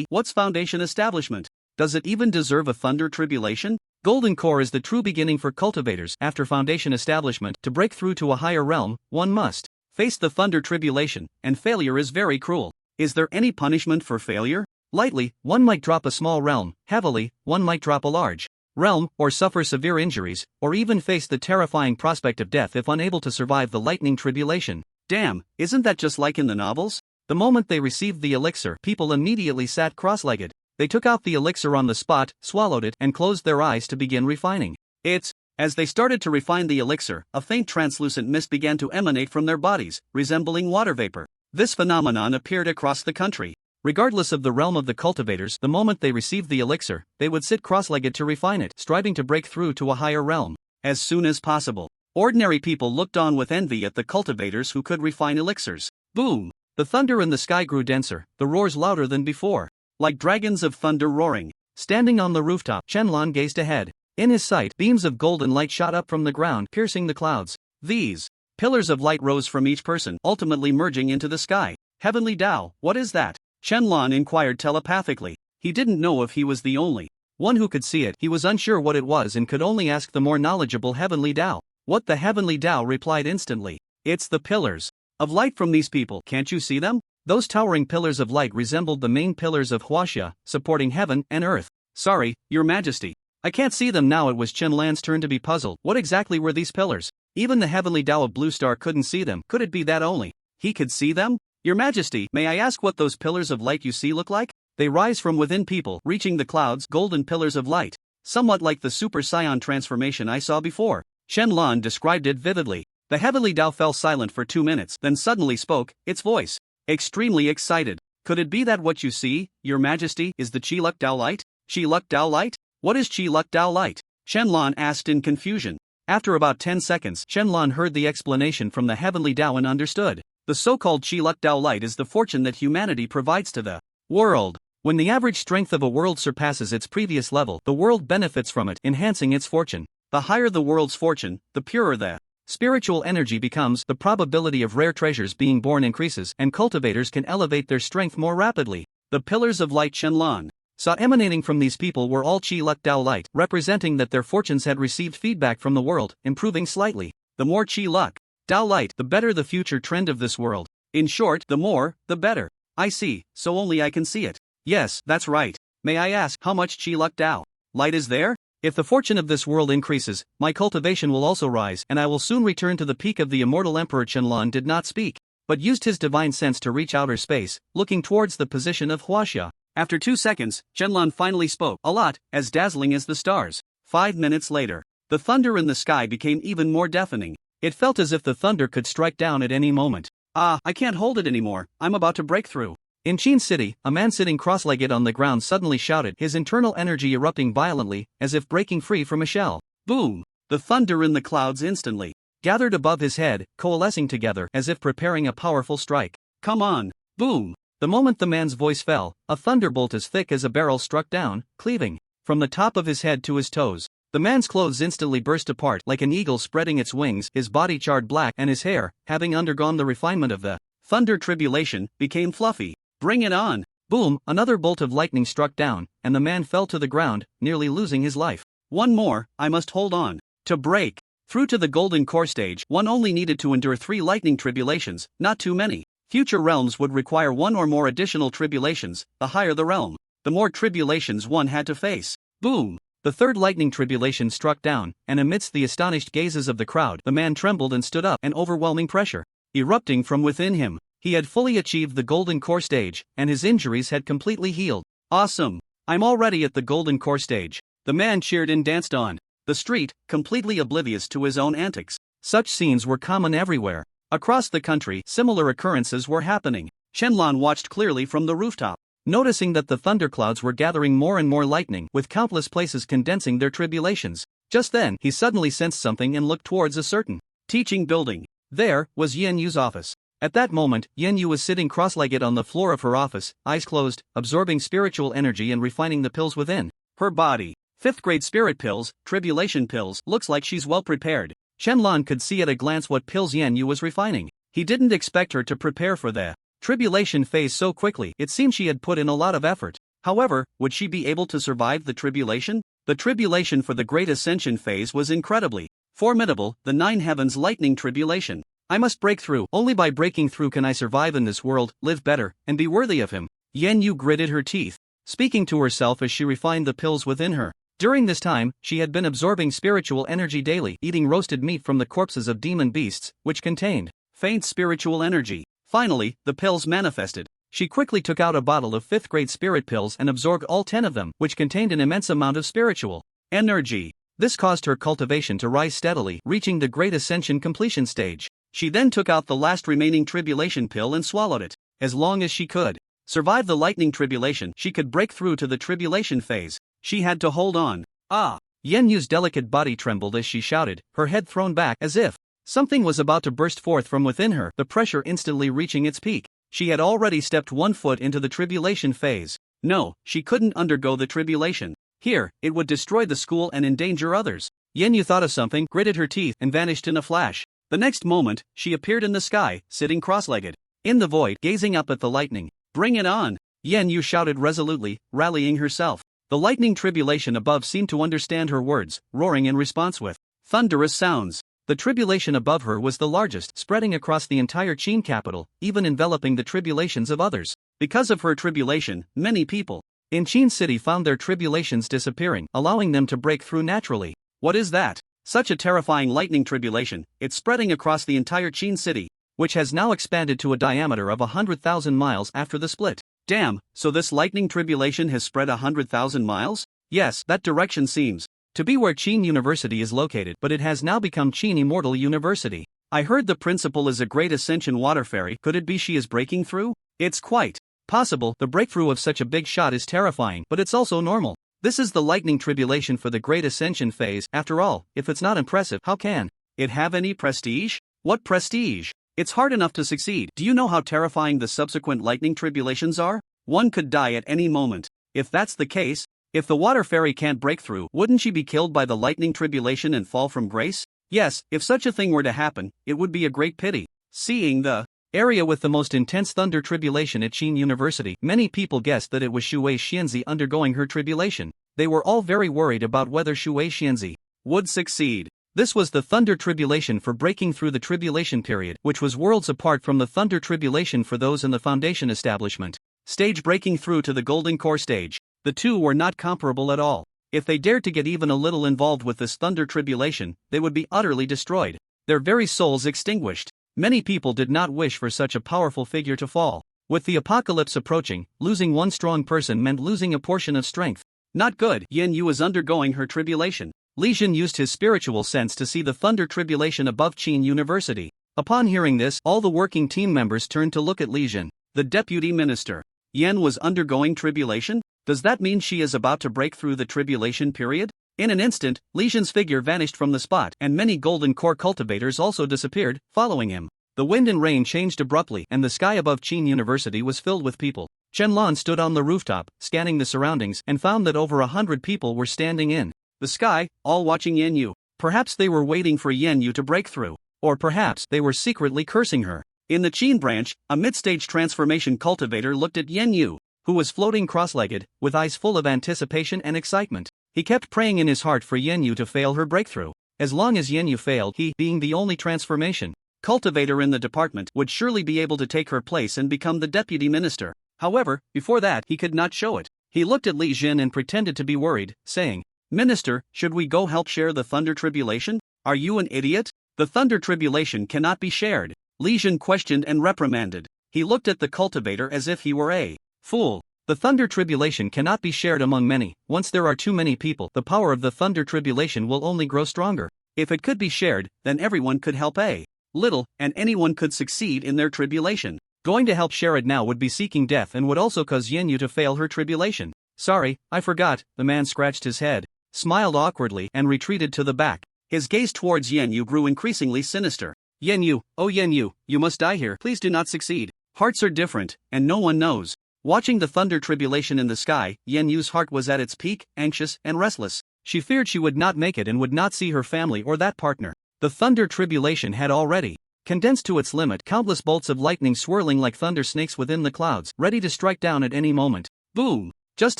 Speaker 2: What's foundation establishment? Does it even deserve a thunder tribulation? Golden core is the true beginning for cultivators. After foundation establishment, to break through to a higher realm, one must face the thunder tribulation, and failure is very cruel. Is there any punishment for failure? Lightly, one might drop a small realm. Heavily, one might drop a large realm, or suffer severe injuries, or even face the terrifying prospect of death if unable to survive the lightning tribulation. Damn, isn't that just like in the novels? The moment they received the elixir, people immediately sat cross-legged. They took out the elixir on the spot, swallowed it, and closed their eyes to begin refining it. As they started to refine the elixir, a faint translucent mist began to emanate from their bodies, resembling water vapor. This phenomenon appeared across the country. Regardless of the realm of the cultivators, the moment they received the elixir, they would sit cross-legged to refine it, striving to break through to a higher realm as soon as possible. Ordinary people looked on with envy at the cultivators who could refine elixirs. Boom! The thunder in the sky grew denser, the roars louder than before. Like dragons of thunder roaring. Standing on the rooftop, Shenlong gazed ahead. In his sight, beams of golden light shot up from the ground, piercing the clouds. These pillars of light rose from each person, ultimately merging into the sky. Heavenly Tao, what is that? Shenlong inquired telepathically. He didn't know if he was the only one who could see it. He was unsure what it was and could only ask the more knowledgeable Heavenly Tao. What? The Heavenly Tao replied instantly. It's the pillars of light from these people. Can't you see them? Those towering pillars of light resembled the main pillars of Huaxia, supporting heaven and earth. Sorry, Your Majesty. I can't see them now. It was Chen-Lan's turn to be puzzled. What exactly were these pillars? Even the Heavenly Tao of Blue Star couldn't see them. Could it be that only he could see them? Your Majesty, may I ask what those pillars of light you see look like? They rise from within people, reaching the clouds, golden pillars of light. Somewhat like the Super Saiyan transformation I saw before. Shenlong described it vividly. The Heavenly Tao fell silent for 2 minutes, then suddenly spoke, its voice extremely excited. Could it be that what you see, Your Majesty, is the Qi-Luck Tao light? Qi-Luck Tao light? What is Qi-Luck Tao light? Shenlong asked in confusion. After about 10 seconds, Shenlong heard the explanation from the Heavenly Tao and understood. The so-called Qi-Luck Tao light is the fortune that humanity provides to the world. When the average strength of a world surpasses its previous level, the world benefits from it, enhancing its fortune. The higher the world's fortune, the purer the spiritual energy becomes. The probability of rare treasures being born increases, and cultivators can elevate their strength more rapidly. The pillars of light Shenlong saw emanating from these people were all Qi-Luck Tao light, representing that their fortunes had received feedback from the world, improving slightly. The more Qi-Luck Tao light, the better the future trend of this world. In short, the more, the better. I see, so only I can see it. Yes, that's right. May I ask how much Qi-Luck Tao light is there? If the fortune of this world increases, my cultivation will also rise, and I will soon return to the peak of the immortal Emperor. Shenlong did not speak, but used his divine sense to reach outer space, looking towards the position of Huaxia. After 2 seconds, Shenlong finally spoke, a lot, as dazzling as the stars. 5 minutes later, the thunder in the sky became even more deafening. It felt as if the thunder could strike down at any moment. I can't hold it anymore, I'm about to break through. In Qin City, a man sitting cross-legged on the ground suddenly shouted, his internal energy erupting violently, as if breaking free from a shell. Boom! The thunder in the clouds instantly gathered above his head, coalescing together as if preparing a powerful strike. Come on! Boom! The moment the man's voice fell, a thunderbolt as thick as a barrel struck down, cleaving from the top of his head to his toes. The man's clothes instantly burst apart like an eagle spreading its wings, his body charred black, and his hair, having undergone the refinement of the thunder tribulation, became fluffy. Bring it on! Boom! Another bolt of lightning struck down, and the man fell to the ground, nearly losing his life. One more, I must hold on. To break through to the golden core stage, one only needed to endure 3 lightning tribulations, not too many. Future realms would require 1 or more additional tribulations. The higher the realm, the more tribulations one had to face. Boom! The 3rd lightning tribulation struck down, and amidst the astonished gazes of the crowd, the man trembled and stood up, an overwhelming pressure erupting from within him. He had fully achieved the golden core stage, and his injuries had completely healed. Awesome! I'm already at the golden core stage. The man cheered and danced on the street, completely oblivious to his own antics. Such scenes were common everywhere. Across the country, similar occurrences were happening. Shenlong watched clearly from the rooftop, noticing that the thunderclouds were gathering more and more lightning, with countless places condensing their tribulations. Just then, he suddenly sensed something and looked towards a certain teaching building. There was Yan Yu's office. At that moment, Yan Yu was sitting cross-legged on the floor of her office, eyes closed, absorbing spiritual energy and refining the pills within her body. 5th grade spirit pills, tribulation pills. Looks like she's well prepared. Shenlong could see at a glance what pills Yan Yu was refining. He didn't expect her to prepare for the tribulation phase so quickly. It seemed she had put in a lot of effort. However, would she be able to survive the tribulation? The tribulation for the Great Ascension phase was incredibly formidable, the 9 heavens lightning tribulation. I must break through. Only by breaking through can I survive in this world, live better, and be worthy of him. Yan Yu gritted her teeth, speaking to herself as she refined the pills within her. During this time, she had been absorbing spiritual energy daily, eating roasted meat from the corpses of demon beasts, which contained faint spiritual energy. Finally, the pills manifested. She quickly took out a bottle of 5th grade spirit pills and absorbed all 10 of them, which contained an immense amount of spiritual energy.
Speaker 1: This caused her cultivation to rise steadily, reaching the Great Ascension completion stage.
Speaker 2: She then took out the last remaining tribulation pill and swallowed it. As long as she could survive the lightning tribulation, she could break through to the tribulation phase. She had to hold on. Ah!
Speaker 1: Yen Yu's delicate body trembled as she shouted, her head thrown back as if something was about to burst forth from within her, the pressure instantly reaching its peak. She had already stepped 1 foot into the tribulation phase.
Speaker 2: No, she couldn't undergo the tribulation. Here, it would destroy the school and endanger others.
Speaker 1: Yen Yu thought of something, gritted her teeth, and vanished in a flash.
Speaker 2: The next moment, she appeared in the sky, sitting cross-legged
Speaker 1: in the void, gazing up at the lightning.
Speaker 2: Bring it on!
Speaker 1: Yen Yu shouted resolutely, rallying herself. The lightning tribulation above seemed to understand her words, roaring in response with
Speaker 2: thunderous sounds.
Speaker 1: The tribulation above her was the largest, spreading across the entire Qin capital, even enveloping the tribulations of others.
Speaker 2: Because of her tribulation, many people
Speaker 1: in Qin City found their tribulations disappearing, allowing them to break through naturally.
Speaker 2: What is that? Such a terrifying lightning tribulation, it's spreading across the entire Qin City,
Speaker 1: which has now expanded to a diameter of 100,000 miles after the split.
Speaker 2: Damn, so this lightning tribulation has spread 100,000 miles?
Speaker 1: Yes, that direction seems to be where Qin University is located, but it has now become Qin Immortal University.
Speaker 2: I heard the principal is a great ascension water fairy. Could it be she is breaking through? It's quite
Speaker 1: possible. The breakthrough of such a big shot is terrifying, but it's also normal. This is the lightning tribulation for the Great Ascension phase. After all, if it's not impressive, how can
Speaker 2: it have any prestige? What prestige? It's hard enough to succeed. Do you know how terrifying the subsequent lightning tribulations are? One could die at any moment. If that's the case, if the water fairy can't break through, wouldn't she be killed by the lightning tribulation and fall from grace? Yes, if such a thing were to happen, it would be a great pity. Seeing the
Speaker 1: area with the most intense thunder tribulation at Qin University, many people guessed that it was Shui Xianzi undergoing her tribulation. They were all very worried about whether Shui Xianzi
Speaker 2: would succeed.
Speaker 1: This was the thunder tribulation for breaking through the tribulation period, which was worlds apart from the thunder tribulation for those in the foundation establishment
Speaker 2: stage breaking through to the golden core stage. The two were not comparable at all. If they dared to get even a little involved with this thunder tribulation, they would be utterly destroyed, their very souls extinguished. Many people did not wish for such a powerful figure to fall. With the apocalypse approaching, losing one strong person meant losing a portion of strength. Not good. Yen Yu is undergoing her tribulation.
Speaker 1: Li Jin used his spiritual sense to see the thunder tribulation above Qin University. Upon hearing this, all the working team members turned to look at Li Jin,
Speaker 2: the deputy minister. Yen was undergoing tribulation? Does that mean she is about to break through the tribulation period? In an instant, Li Jin's figure vanished from the spot, and many golden core cultivators also disappeared, following him. The wind and rain changed abruptly, and the sky above Qin University was filled with people. Chen-Lan stood on the rooftop, scanning the surroundings, and found that over 100 people were standing in the sky, all watching Yen Yu.
Speaker 1: Perhaps they were waiting for Yen Yu to break through, or perhaps they were secretly cursing her.
Speaker 2: In the Qin branch, a mid-stage transformation cultivator looked at Yen Yu,
Speaker 1: who was floating cross-legged, with eyes full of anticipation and excitement. He kept praying in his heart for Yen Yu to fail her breakthrough. As long as Yen Yu failed, he, being the only transformation
Speaker 2: cultivator in the department, would surely be able to take her place and become the deputy minister. However, before that, he could not show it. He looked at Li Jin and pretended to be worried, saying, "Minister, should we go help share the thunder tribulation? Are you an idiot? The thunder tribulation cannot be shared." Li Jin questioned and reprimanded. He looked at the cultivator as if he were a fool.
Speaker 1: The thunder tribulation cannot be shared among many. Once there are too many people, the power of the thunder tribulation will only grow stronger.
Speaker 2: If it could be shared, then everyone could help a little, and anyone could succeed in their tribulation.
Speaker 1: Going to help share it now would be seeking death and would also cause Yen Yu to fail her tribulation. Sorry, I forgot. The man scratched his head, smiled awkwardly, and retreated to the back.
Speaker 2: His gaze towards Yen Yu grew increasingly sinister. Yen Yu, oh Yen Yu, you must die here. Please do not succeed. Hearts are different, and no one knows. Watching the thunder tribulation in the sky, Yen Yu's heart was at its peak, anxious and restless.
Speaker 1: She feared she would not make it and would not see her family or that partner. The thunder tribulation had already condensed to its limit, countless bolts of lightning swirling like thunder snakes within the clouds, ready to strike down at any moment.
Speaker 2: Boom! Just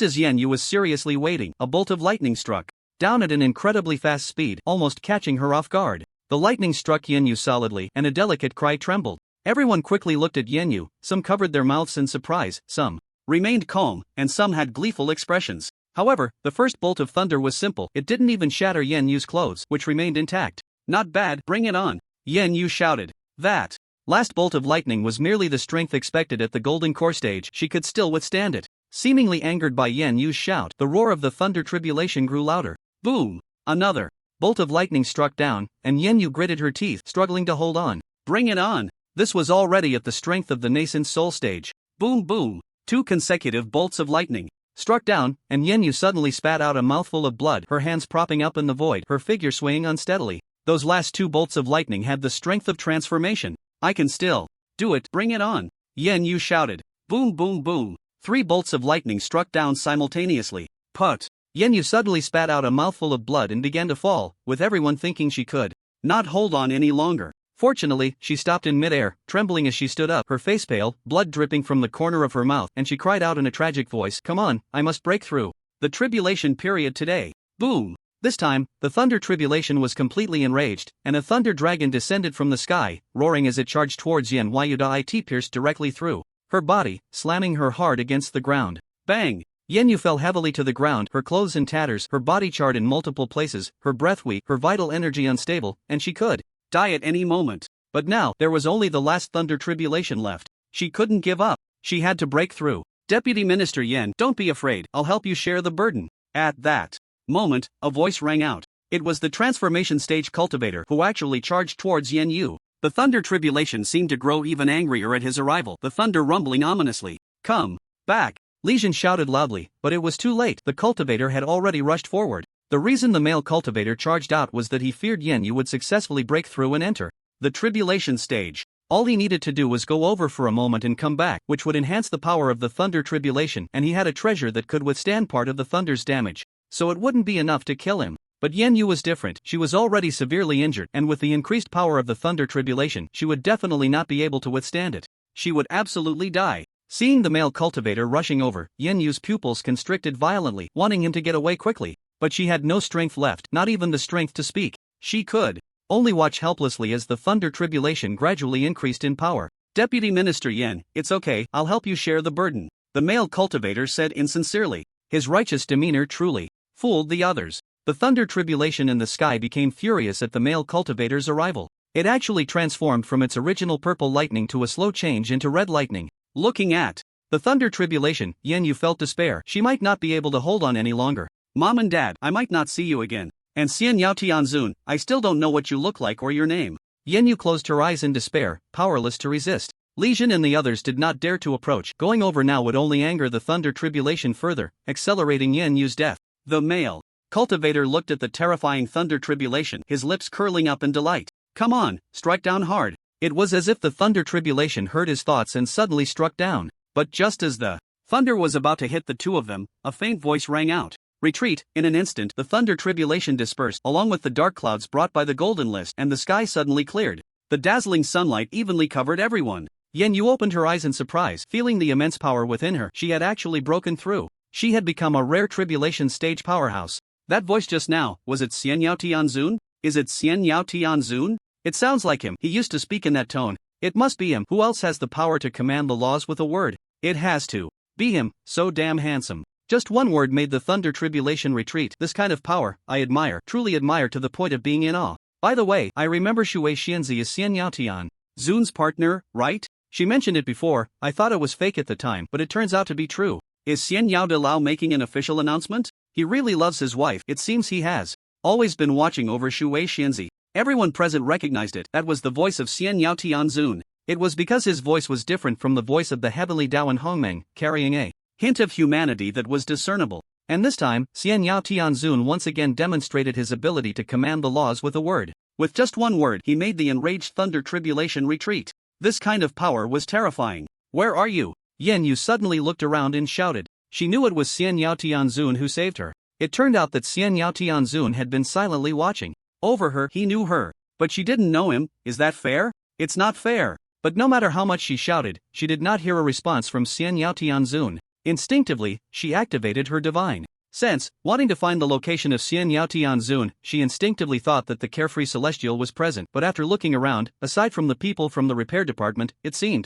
Speaker 2: as Yen Yu was seriously waiting, a bolt of lightning struck
Speaker 1: down at an incredibly fast speed, almost catching her off guard. The lightning struck Yen Yu solidly, and a delicate cry trembled. Everyone quickly looked at Yen Yu, some covered their mouths in surprise, some
Speaker 2: remained calm, and some had gleeful expressions. However, the first bolt of thunder was simple. It didn't even shatter Yen Yu's clothes, which remained intact. Not bad, bring it on, Yen Yu shouted. That
Speaker 1: last bolt of lightning was merely the strength expected at the golden core stage. She could still withstand it. Seemingly angered by Yen Yu's shout, the roar of the thunder tribulation grew louder.
Speaker 2: Boom! Another
Speaker 1: bolt of lightning struck down, and Yenyu gritted her teeth, struggling to hold on.
Speaker 2: Bring it on.
Speaker 1: This was already at the strength of the nascent soul stage.
Speaker 2: Boom boom. 2 consecutive bolts of lightning
Speaker 1: struck down, and Yenyu suddenly spat out a mouthful of blood, her hands propping up in the void, her figure swaying unsteadily. Those last 2 bolts of lightning had the strength of transformation.
Speaker 2: I can still do it. Bring it on. Yenyu shouted. Boom boom boom. 3 bolts of lightning struck down simultaneously. Put.
Speaker 1: Yenyu suddenly spat out a mouthful of blood and began to fall, with everyone thinking she could
Speaker 2: not hold on any longer.
Speaker 1: Fortunately, she stopped in midair, trembling as she stood up, her face pale, blood dripping from the corner of her mouth, and she cried out in a tragic voice, "Come on, I must break through
Speaker 2: the tribulation period today." Boom!
Speaker 1: This time, the thunder tribulation was completely enraged, and a thunder dragon descended from the sky, roaring as it charged towards Yenyu. It pierced directly through her body, slamming her hard against the ground.
Speaker 2: Bang!
Speaker 1: Yenyu fell heavily to the ground, her clothes in tatters, her body charred in multiple places, her breath weak, her vital energy unstable, and she could
Speaker 2: die at any moment.
Speaker 1: But now, there was only the last thunder tribulation left.
Speaker 2: She couldn't give up. She had to break through. Deputy Minister Yen, don't be afraid, I'll help you share the burden. At that moment, a voice rang out. It was the transformation stage cultivator who actually charged towards Yenyu. The thunder tribulation seemed to grow even angrier at his arrival, the thunder rumbling ominously. Come back!
Speaker 1: Legion shouted loudly, but it was too late. The cultivator had already rushed forward. The reason the male cultivator charged out was that he feared Yenyu would successfully break through and enter
Speaker 2: the tribulation stage.
Speaker 1: All he needed to do was go over for a moment and come back, which would enhance the power of the thunder tribulation, and he had a treasure that could withstand part of the thunder's damage. So it wouldn't be enough to kill him. But Yenyu was different. She was already severely injured, and with the increased power of the thunder tribulation, she would definitely not be able to withstand it.
Speaker 2: She would absolutely die.
Speaker 1: Seeing the male cultivator rushing over, Yenyu's pupils constricted violently, wanting him to get away quickly. But she had no strength left, not even the strength to speak. She could only watch helplessly as the thunder tribulation gradually increased in power.
Speaker 2: Deputy Minister Yen, it's okay, I'll help you share the burden, the male cultivator said insincerely.
Speaker 1: His righteous demeanor truly fooled the others. The thunder tribulation in the sky became furious at the male cultivator's arrival. It actually transformed from its original purple lightning to a slow change into red lightning.
Speaker 2: Looking at
Speaker 1: the thunder tribulation, Yenyu felt despair. She might not be able to hold on any longer.
Speaker 2: Mom and Dad, I might not see you again. And Xian Yao Tianzun, I still don't know what you look like or your name.
Speaker 1: Yenyu closed her eyes in despair, powerless to resist. Legion and the others did not dare to approach. Going over now would only anger the thunder tribulation further, accelerating Yenyu's death.
Speaker 2: The male cultivator looked at the terrifying thunder tribulation, his lips curling up in delight. Come on, strike down hard.
Speaker 1: It was as if the thunder tribulation heard his thoughts and suddenly struck down.
Speaker 2: But just as the thunder was about to hit the two of them, a faint voice rang out. Retreat. In an instant, the thunder tribulation dispersed, along with the dark clouds brought by the golden list, and the sky suddenly cleared. The dazzling sunlight evenly covered everyone.
Speaker 1: Yenyu opened her eyes in surprise, feeling the immense power within her. She had actually broken through. She had become a rare tribulation stage powerhouse.
Speaker 2: That voice just now, was it Xian Yao Tianzun? Is it Xian Yao Tianzun? It sounds like him. He used to speak in that tone. It must be him. Who else has the power to command the laws with a word? It has to be him, so damn handsome.
Speaker 1: Just one word made the thunder tribulation retreat. This kind of power, I admire, truly admire to the point of being in awe. By the way, I remember Shui Xianzi is Xian Yao
Speaker 2: Tianzun's partner, right?
Speaker 1: She mentioned it before. I thought it was fake at the time, but it turns out to be true.
Speaker 2: Is Xian Yao De Lao making an official announcement?
Speaker 1: He really loves his wife. It seems he has
Speaker 2: always been watching over Shui Xianzi. Everyone present recognized it. That was the voice of Xian Yao Tianzun.
Speaker 1: It was because his voice was different from the voice of the heavenly Daoan Hongmeng, carrying a
Speaker 2: hint of humanity that was discernible.
Speaker 1: And this time, Xian Yao Tianzun once again demonstrated his ability to command the laws with a word.
Speaker 2: With just one word, he made the enraged thunder tribulation retreat. This kind of power was terrifying. Where are you?
Speaker 1: Yenyu suddenly looked around and shouted. She knew it was Xian Yao Tianzun who saved her. It turned out that Xian Yao Tianzun had been silently watching over her.
Speaker 2: He knew her, but she didn't know him. Is that fair? It's not fair.
Speaker 1: But no matter how much she shouted, she did not hear a response from Xian Yao Tianzun. Instinctively, she activated her divine sense. Wanting to find the location of Xian Yao Tianzun, she instinctively thought that the carefree celestial was present, but after looking around, aside from the people from the repair department, it seemed,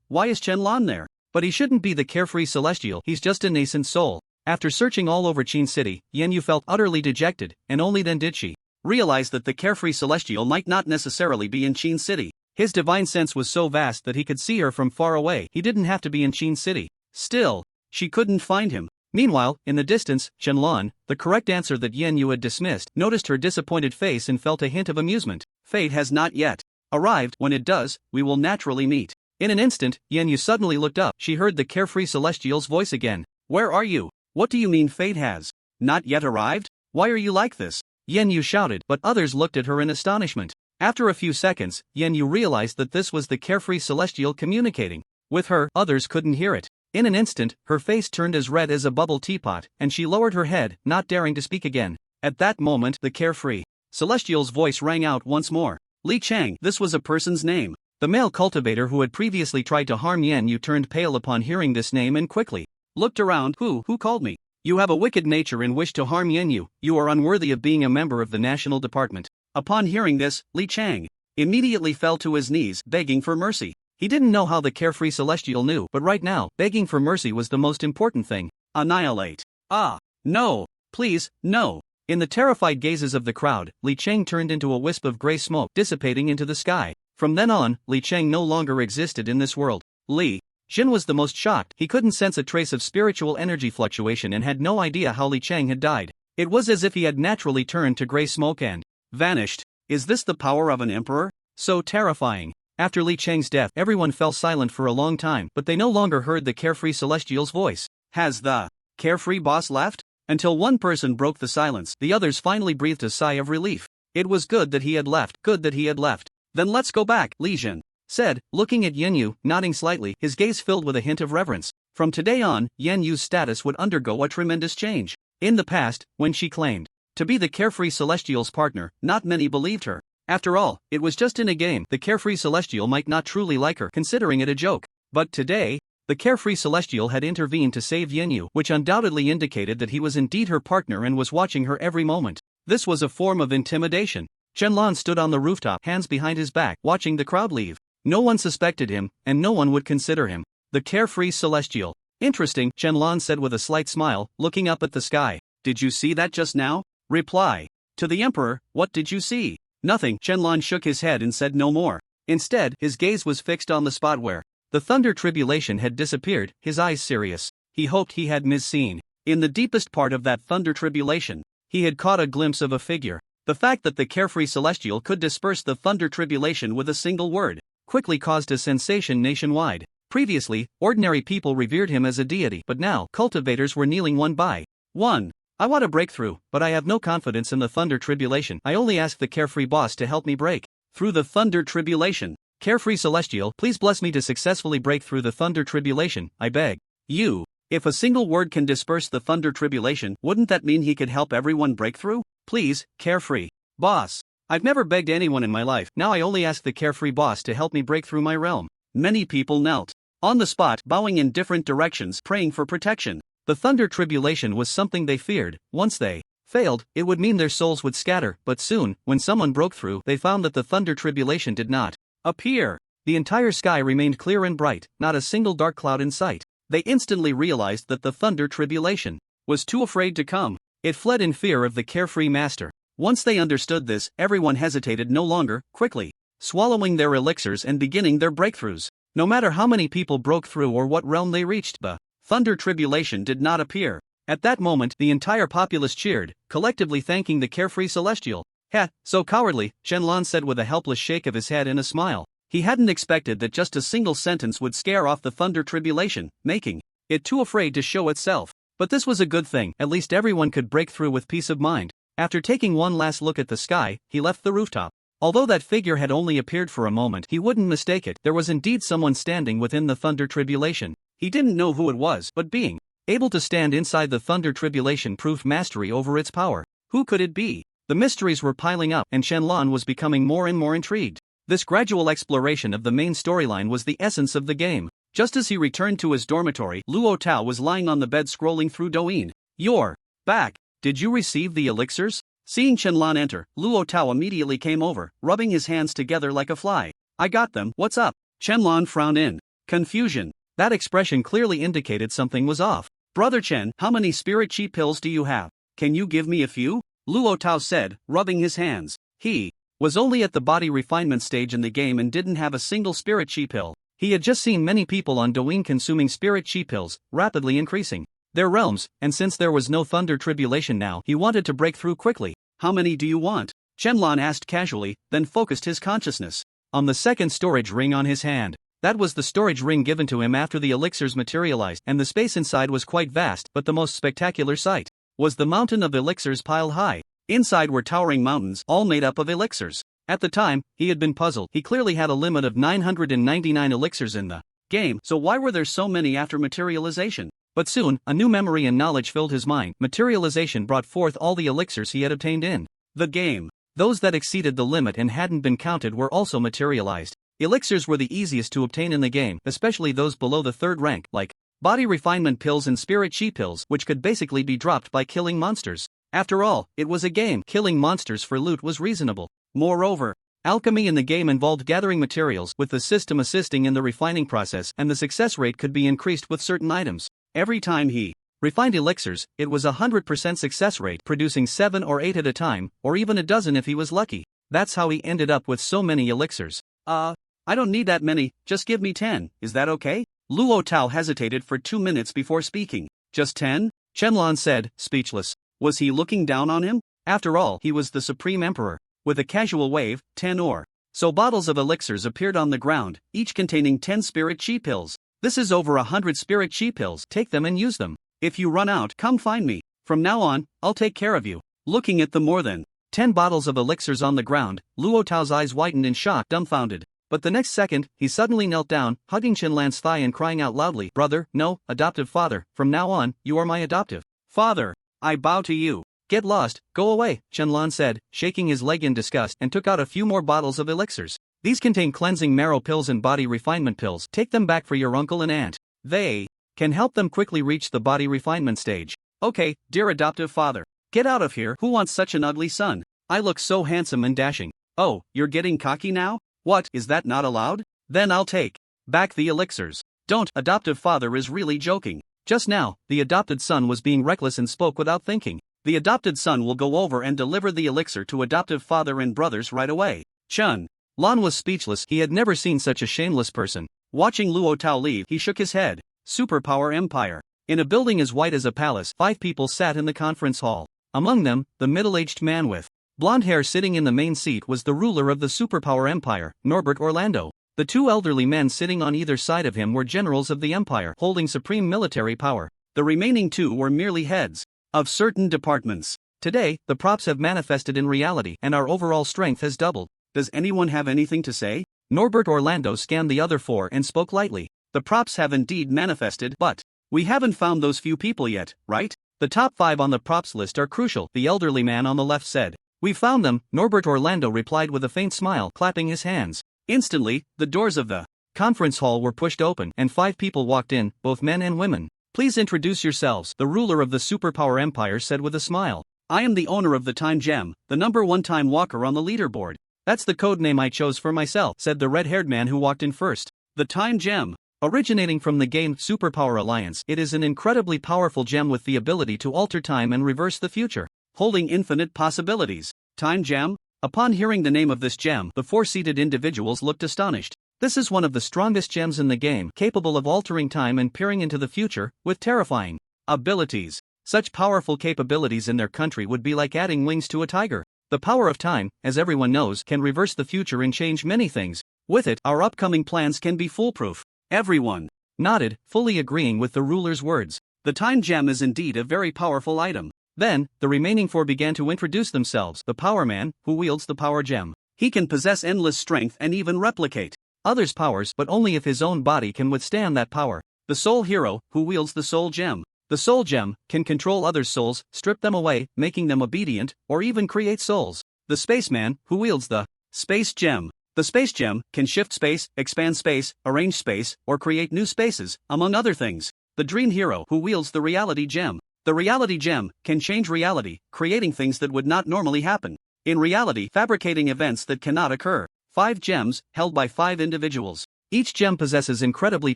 Speaker 2: why is Chen Lan there?
Speaker 1: But he shouldn't be the carefree celestial, he's just a nascent soul. After searching all over Qin City, Yenyu felt utterly dejected, and only then did she
Speaker 2: realize that the carefree celestial might not necessarily be in Qin City.
Speaker 1: His divine sense was so vast that he could see her from far away. He didn't have to be in Qin City.
Speaker 2: Still, she couldn't find him.
Speaker 1: Meanwhile, in the distance, Shenlong, the correct answer that Yen Yu had dismissed, noticed her disappointed face and felt a hint of amusement.
Speaker 2: Fate has not yet arrived. When it does, we will naturally meet.
Speaker 1: In an instant, Yen Yu suddenly looked up. She heard the carefree celestial's voice again.
Speaker 2: Where are you? What do you mean fate has not yet arrived? Why are you like this?
Speaker 1: Yen Yu shouted, but others looked at her in astonishment. After a few seconds, Yen Yu realized that this was the carefree celestial communicating with her. Others couldn't hear it. In an instant, her face turned as red as a bubble teapot, and she lowered her head, not daring to speak again. At that moment, the carefree celestial's voice rang out once more.
Speaker 2: Li Chang, this was a person's name.
Speaker 1: The male cultivator who had previously tried to harm Yen Yu turned pale upon hearing this name and quickly
Speaker 2: looked around. Who called me?
Speaker 1: You have a wicked nature and wish to harm Yen Yu. You are unworthy of being a member of the National Department.
Speaker 2: Upon hearing this, Li Chang immediately fell to his knees, begging for mercy.
Speaker 1: He didn't know how the carefree celestial knew, but right now, begging for mercy was the most important thing.
Speaker 2: Annihilate. Ah, no, please, no.
Speaker 1: In the terrified gazes of the crowd, Li Chang turned into a wisp of gray smoke, dissipating into the sky. From then on, Li Chang no longer existed in this world. Li Jin was the most shocked. He couldn't sense a trace of spiritual energy fluctuation and had no idea how Li Chang had died. It was as if he had naturally turned to gray smoke and
Speaker 2: vanished. Is this the power of an emperor?
Speaker 1: So terrifying. After Li Chang's death, everyone fell silent for a long time, but they no longer heard the carefree celestial's voice.
Speaker 2: Has the carefree boss left? Until one person broke the silence,
Speaker 1: the others finally breathed a sigh of relief. It was good that he had left, good that he had left.
Speaker 2: Then let's go back, Li Jin
Speaker 1: said, looking at Yen Yu, nodding slightly, his gaze filled with a hint of reverence. From today on, Yen Yu's status would undergo a tremendous change. In the past, when she claimed to be the carefree celestial's partner, not many believed her. After all, it was just in a game. The carefree celestial might not truly like her, considering it a joke. But today, the carefree celestial had intervened to save Yen Yu, which undoubtedly indicated that he was indeed her partner and was watching her every moment. This was a form of intimidation. Shenlong stood on the rooftop, hands behind his back, watching the crowd leave. No one suspected him, and no one would consider him the carefree celestial. Interesting, Shenlong said with a slight smile, looking up at the sky.
Speaker 2: Did you see that just now? Reply. To the emperor, what did you see?
Speaker 1: Nothing. Shenlong shook his head and said no more. Instead, his gaze was fixed on the spot where the thunder tribulation had disappeared, his eyes serious. He hoped he had misseen. In the deepest part of that thunder tribulation, he had caught a glimpse of a figure. The fact that the carefree celestial could disperse the thunder tribulation with a single word quickly caused a sensation nationwide. Previously, ordinary people revered him as a deity, but now, cultivators were kneeling one by one. I want a breakthrough, but I have no confidence in the thunder tribulation. I only ask the carefree boss to help me break through the thunder tribulation. Carefree celestial, please bless me to successfully break through the thunder tribulation, I beg. You. If a single word can disperse the thunder tribulation, wouldn't that mean he could help everyone break through? Please, carefree boss. I've never begged anyone in my life. Now I only ask the carefree boss to help me break through my realm.
Speaker 2: Many people knelt on the spot, bowing in different directions, praying for protection.
Speaker 1: The thunder tribulation was something they feared. Once they failed, it would mean their souls would scatter, but soon, when someone broke through, they found that the thunder tribulation did not appear. The entire sky remained clear and bright, not a single dark cloud in sight. They instantly realized that the thunder tribulation was too afraid to come. It fled in fear of the carefree master. Once they understood this, everyone hesitated no longer, quickly swallowing their elixirs and beginning their breakthroughs. No matter how many people broke through or what realm they reached, the thunder tribulation did not appear. At that moment, the entire populace cheered, collectively thanking the carefree celestial. Heh, so cowardly, Shenlong said with a helpless shake of his head and a smile. He hadn't expected that just a single sentence would scare off the thunder tribulation, making it too afraid to show itself. But this was a good thing, at least everyone could break through with peace of mind. After taking one last look at the sky, he left the rooftop. Although that figure had only appeared for a moment, he wouldn't mistake it. There was indeed someone standing within the thunder tribulation. He didn't know who it was, but being able to stand inside the thunder tribulation proved mastery over its power. Who could it be? The mysteries were piling up, and Shenlong was becoming more and more intrigued. This gradual exploration of the main storyline was the essence of the game. Just as he returned to his dormitory, Luo Tao was lying on the bed scrolling through Douyin. You're back. Did you receive the elixirs? Seeing Shenlong enter, Luo Tao immediately came over, rubbing his hands together like a fly. I got them. What's up? Shenlong frowned in confusion. That expression clearly indicated something was off. Brother Chen, how many spirit chi pills do you have? Can you give me a few? Luo Tao said, rubbing his hands. He was only at the body refinement stage in the game and didn't have a single spirit chi pill. He had just seen many people on Douyin consuming spirit chi pills, rapidly increasing their realms, and since there was no thunder tribulation now, he wanted to break through quickly.
Speaker 2: How many do you want? Shenlong asked casually, then focused his consciousness
Speaker 1: on the second storage ring on his hand. That was the storage ring given to him after the elixirs materialized, and the space inside was quite vast, but the most spectacular sight was the mountain of elixirs piled high. Inside were towering mountains, all made up of elixirs. At the time, he had been puzzled. He clearly had a limit of 999 elixirs in the game, so why were there so many after materialization? But soon, a new memory and knowledge filled his mind. Materialization brought forth all the elixirs he had obtained in the game. Those that exceeded the limit and hadn't been counted were also materialized. Elixirs were the easiest to obtain in the game, especially those below the third rank, like body refinement pills and spirit chi pills, which could basically be dropped by killing monsters. After all, it was a game. Killing monsters for loot was reasonable. Moreover, alchemy in the game involved gathering materials, with the system assisting in the refining process, and the success rate could be increased with certain items. Every time he refined elixirs, it was 100% success rate, producing 7 or 8 at a time, or even a dozen if he was lucky. That's how he ended up with so many elixirs.
Speaker 2: I don't need that many, just give me 10, is that okay? Luo Tao hesitated for 2 minutes before speaking. Just 10?
Speaker 1: Shenlong said, speechless.
Speaker 2: Was he looking down on him?
Speaker 1: After all, he was the supreme emperor. With a casual wave, 10 or so bottles of elixirs appeared on the ground, each containing 10 spirit chi pills. This is over 100 spirit chi pills. Take them and use them.
Speaker 2: If you run out, come find me. From now on, I'll take care of you. Looking at the more than
Speaker 1: 10 bottles of elixirs on the ground, Luo Tao's eyes widened in shock, dumbfounded. But the next second, he suddenly knelt down, hugging Shenlan's thigh and crying out loudly, "Brother, no, adoptive father, from now on, you are my adoptive
Speaker 2: father. I bow to you."
Speaker 1: Get lost, go away, Shenlan said, shaking his leg in disgust, and took out a few more bottles of elixirs. These contain cleansing marrow pills and body refinement pills. Take them back for your uncle and aunt. They can help them quickly reach the body refinement stage.
Speaker 2: Okay, dear adoptive father. Get out of here. Who wants such an ugly son? I look so handsome and dashing. Oh, you're getting cocky now? What, is that not allowed? Then I'll take back the elixirs. Don't, adoptive father is really joking.
Speaker 1: Just now, the adopted son was being reckless and spoke without thinking.
Speaker 2: The adopted son will go over and deliver the elixir to adoptive father and brothers right away. Chun.
Speaker 1: Lan was speechless. He had never seen such a shameless person.
Speaker 2: Watching Luo Tao leave, he shook his head. Superpower Empire.
Speaker 1: In a building as white as a palace, 5 people sat in the conference hall. Among them, the middle-aged man with blonde hair sitting in the main seat was the ruler of the Superpower Empire, Norbert Orlando. The 2 elderly men sitting on either side of him were generals of the empire, holding supreme military power.
Speaker 2: The remaining 2 were merely heads of certain departments.
Speaker 1: Today, the props have manifested in reality, and our overall strength has doubled.
Speaker 2: Does anyone have anything to say?
Speaker 1: Norbert Orlando scanned the other 4 and spoke lightly.
Speaker 2: The props have indeed manifested, but we haven't found those few people yet, right?
Speaker 1: The top 5 on the props list are crucial, the elderly man on the left said. We found them, Norbert Orlando replied with a faint smile, clapping his hands.
Speaker 2: Instantly, the doors of the
Speaker 1: conference hall were pushed open, and 5 people walked in, both men and women. Please introduce yourselves, the ruler of the Superpower Empire said with a smile.
Speaker 2: I am the owner of the Time Gem, the #1 time walker on the leaderboard.
Speaker 1: That's the code name I chose for myself, said the red-haired man who walked in first.
Speaker 2: The Time Gem.
Speaker 1: Originating from the game Superpower Alliance, it is an incredibly powerful gem with the ability to alter time and reverse the future,
Speaker 2: holding infinite possibilities. Time Gem? Upon hearing the name of this gem, the 4-seated individuals looked astonished.
Speaker 1: This is one of the strongest gems in the game, capable of altering time and peering into the future, with terrifying abilities. Such powerful capabilities in their country would be like adding wings to a tiger. The power of time, as everyone knows, can reverse the future and change many things. With it, our upcoming plans can be foolproof.
Speaker 2: Everyone
Speaker 1: nodded, fully agreeing with the ruler's words.
Speaker 2: The Time Gem is indeed a very powerful item.
Speaker 1: Then, the remaining 4 began to introduce themselves. The Power Man, who wields the Power Gem.
Speaker 2: He can possess endless strength and even replicate
Speaker 1: others' powers, but only if his own body can withstand that power.
Speaker 2: The Soul Hero, who wields the Soul Gem.
Speaker 1: The Soul Gem can control others' souls, strip them away, making them obedient, or even create souls. The Spaceman, who wields the
Speaker 2: Space Gem. The Space Gem can shift space, expand space, arrange space, or create new spaces, among other things. The Dream Hero, who wields the Reality Gem. The Reality Gem can change reality, creating things that would not normally happen. In reality, fabricating events that cannot occur. 5 gems, held by 5 individuals. Each gem possesses incredibly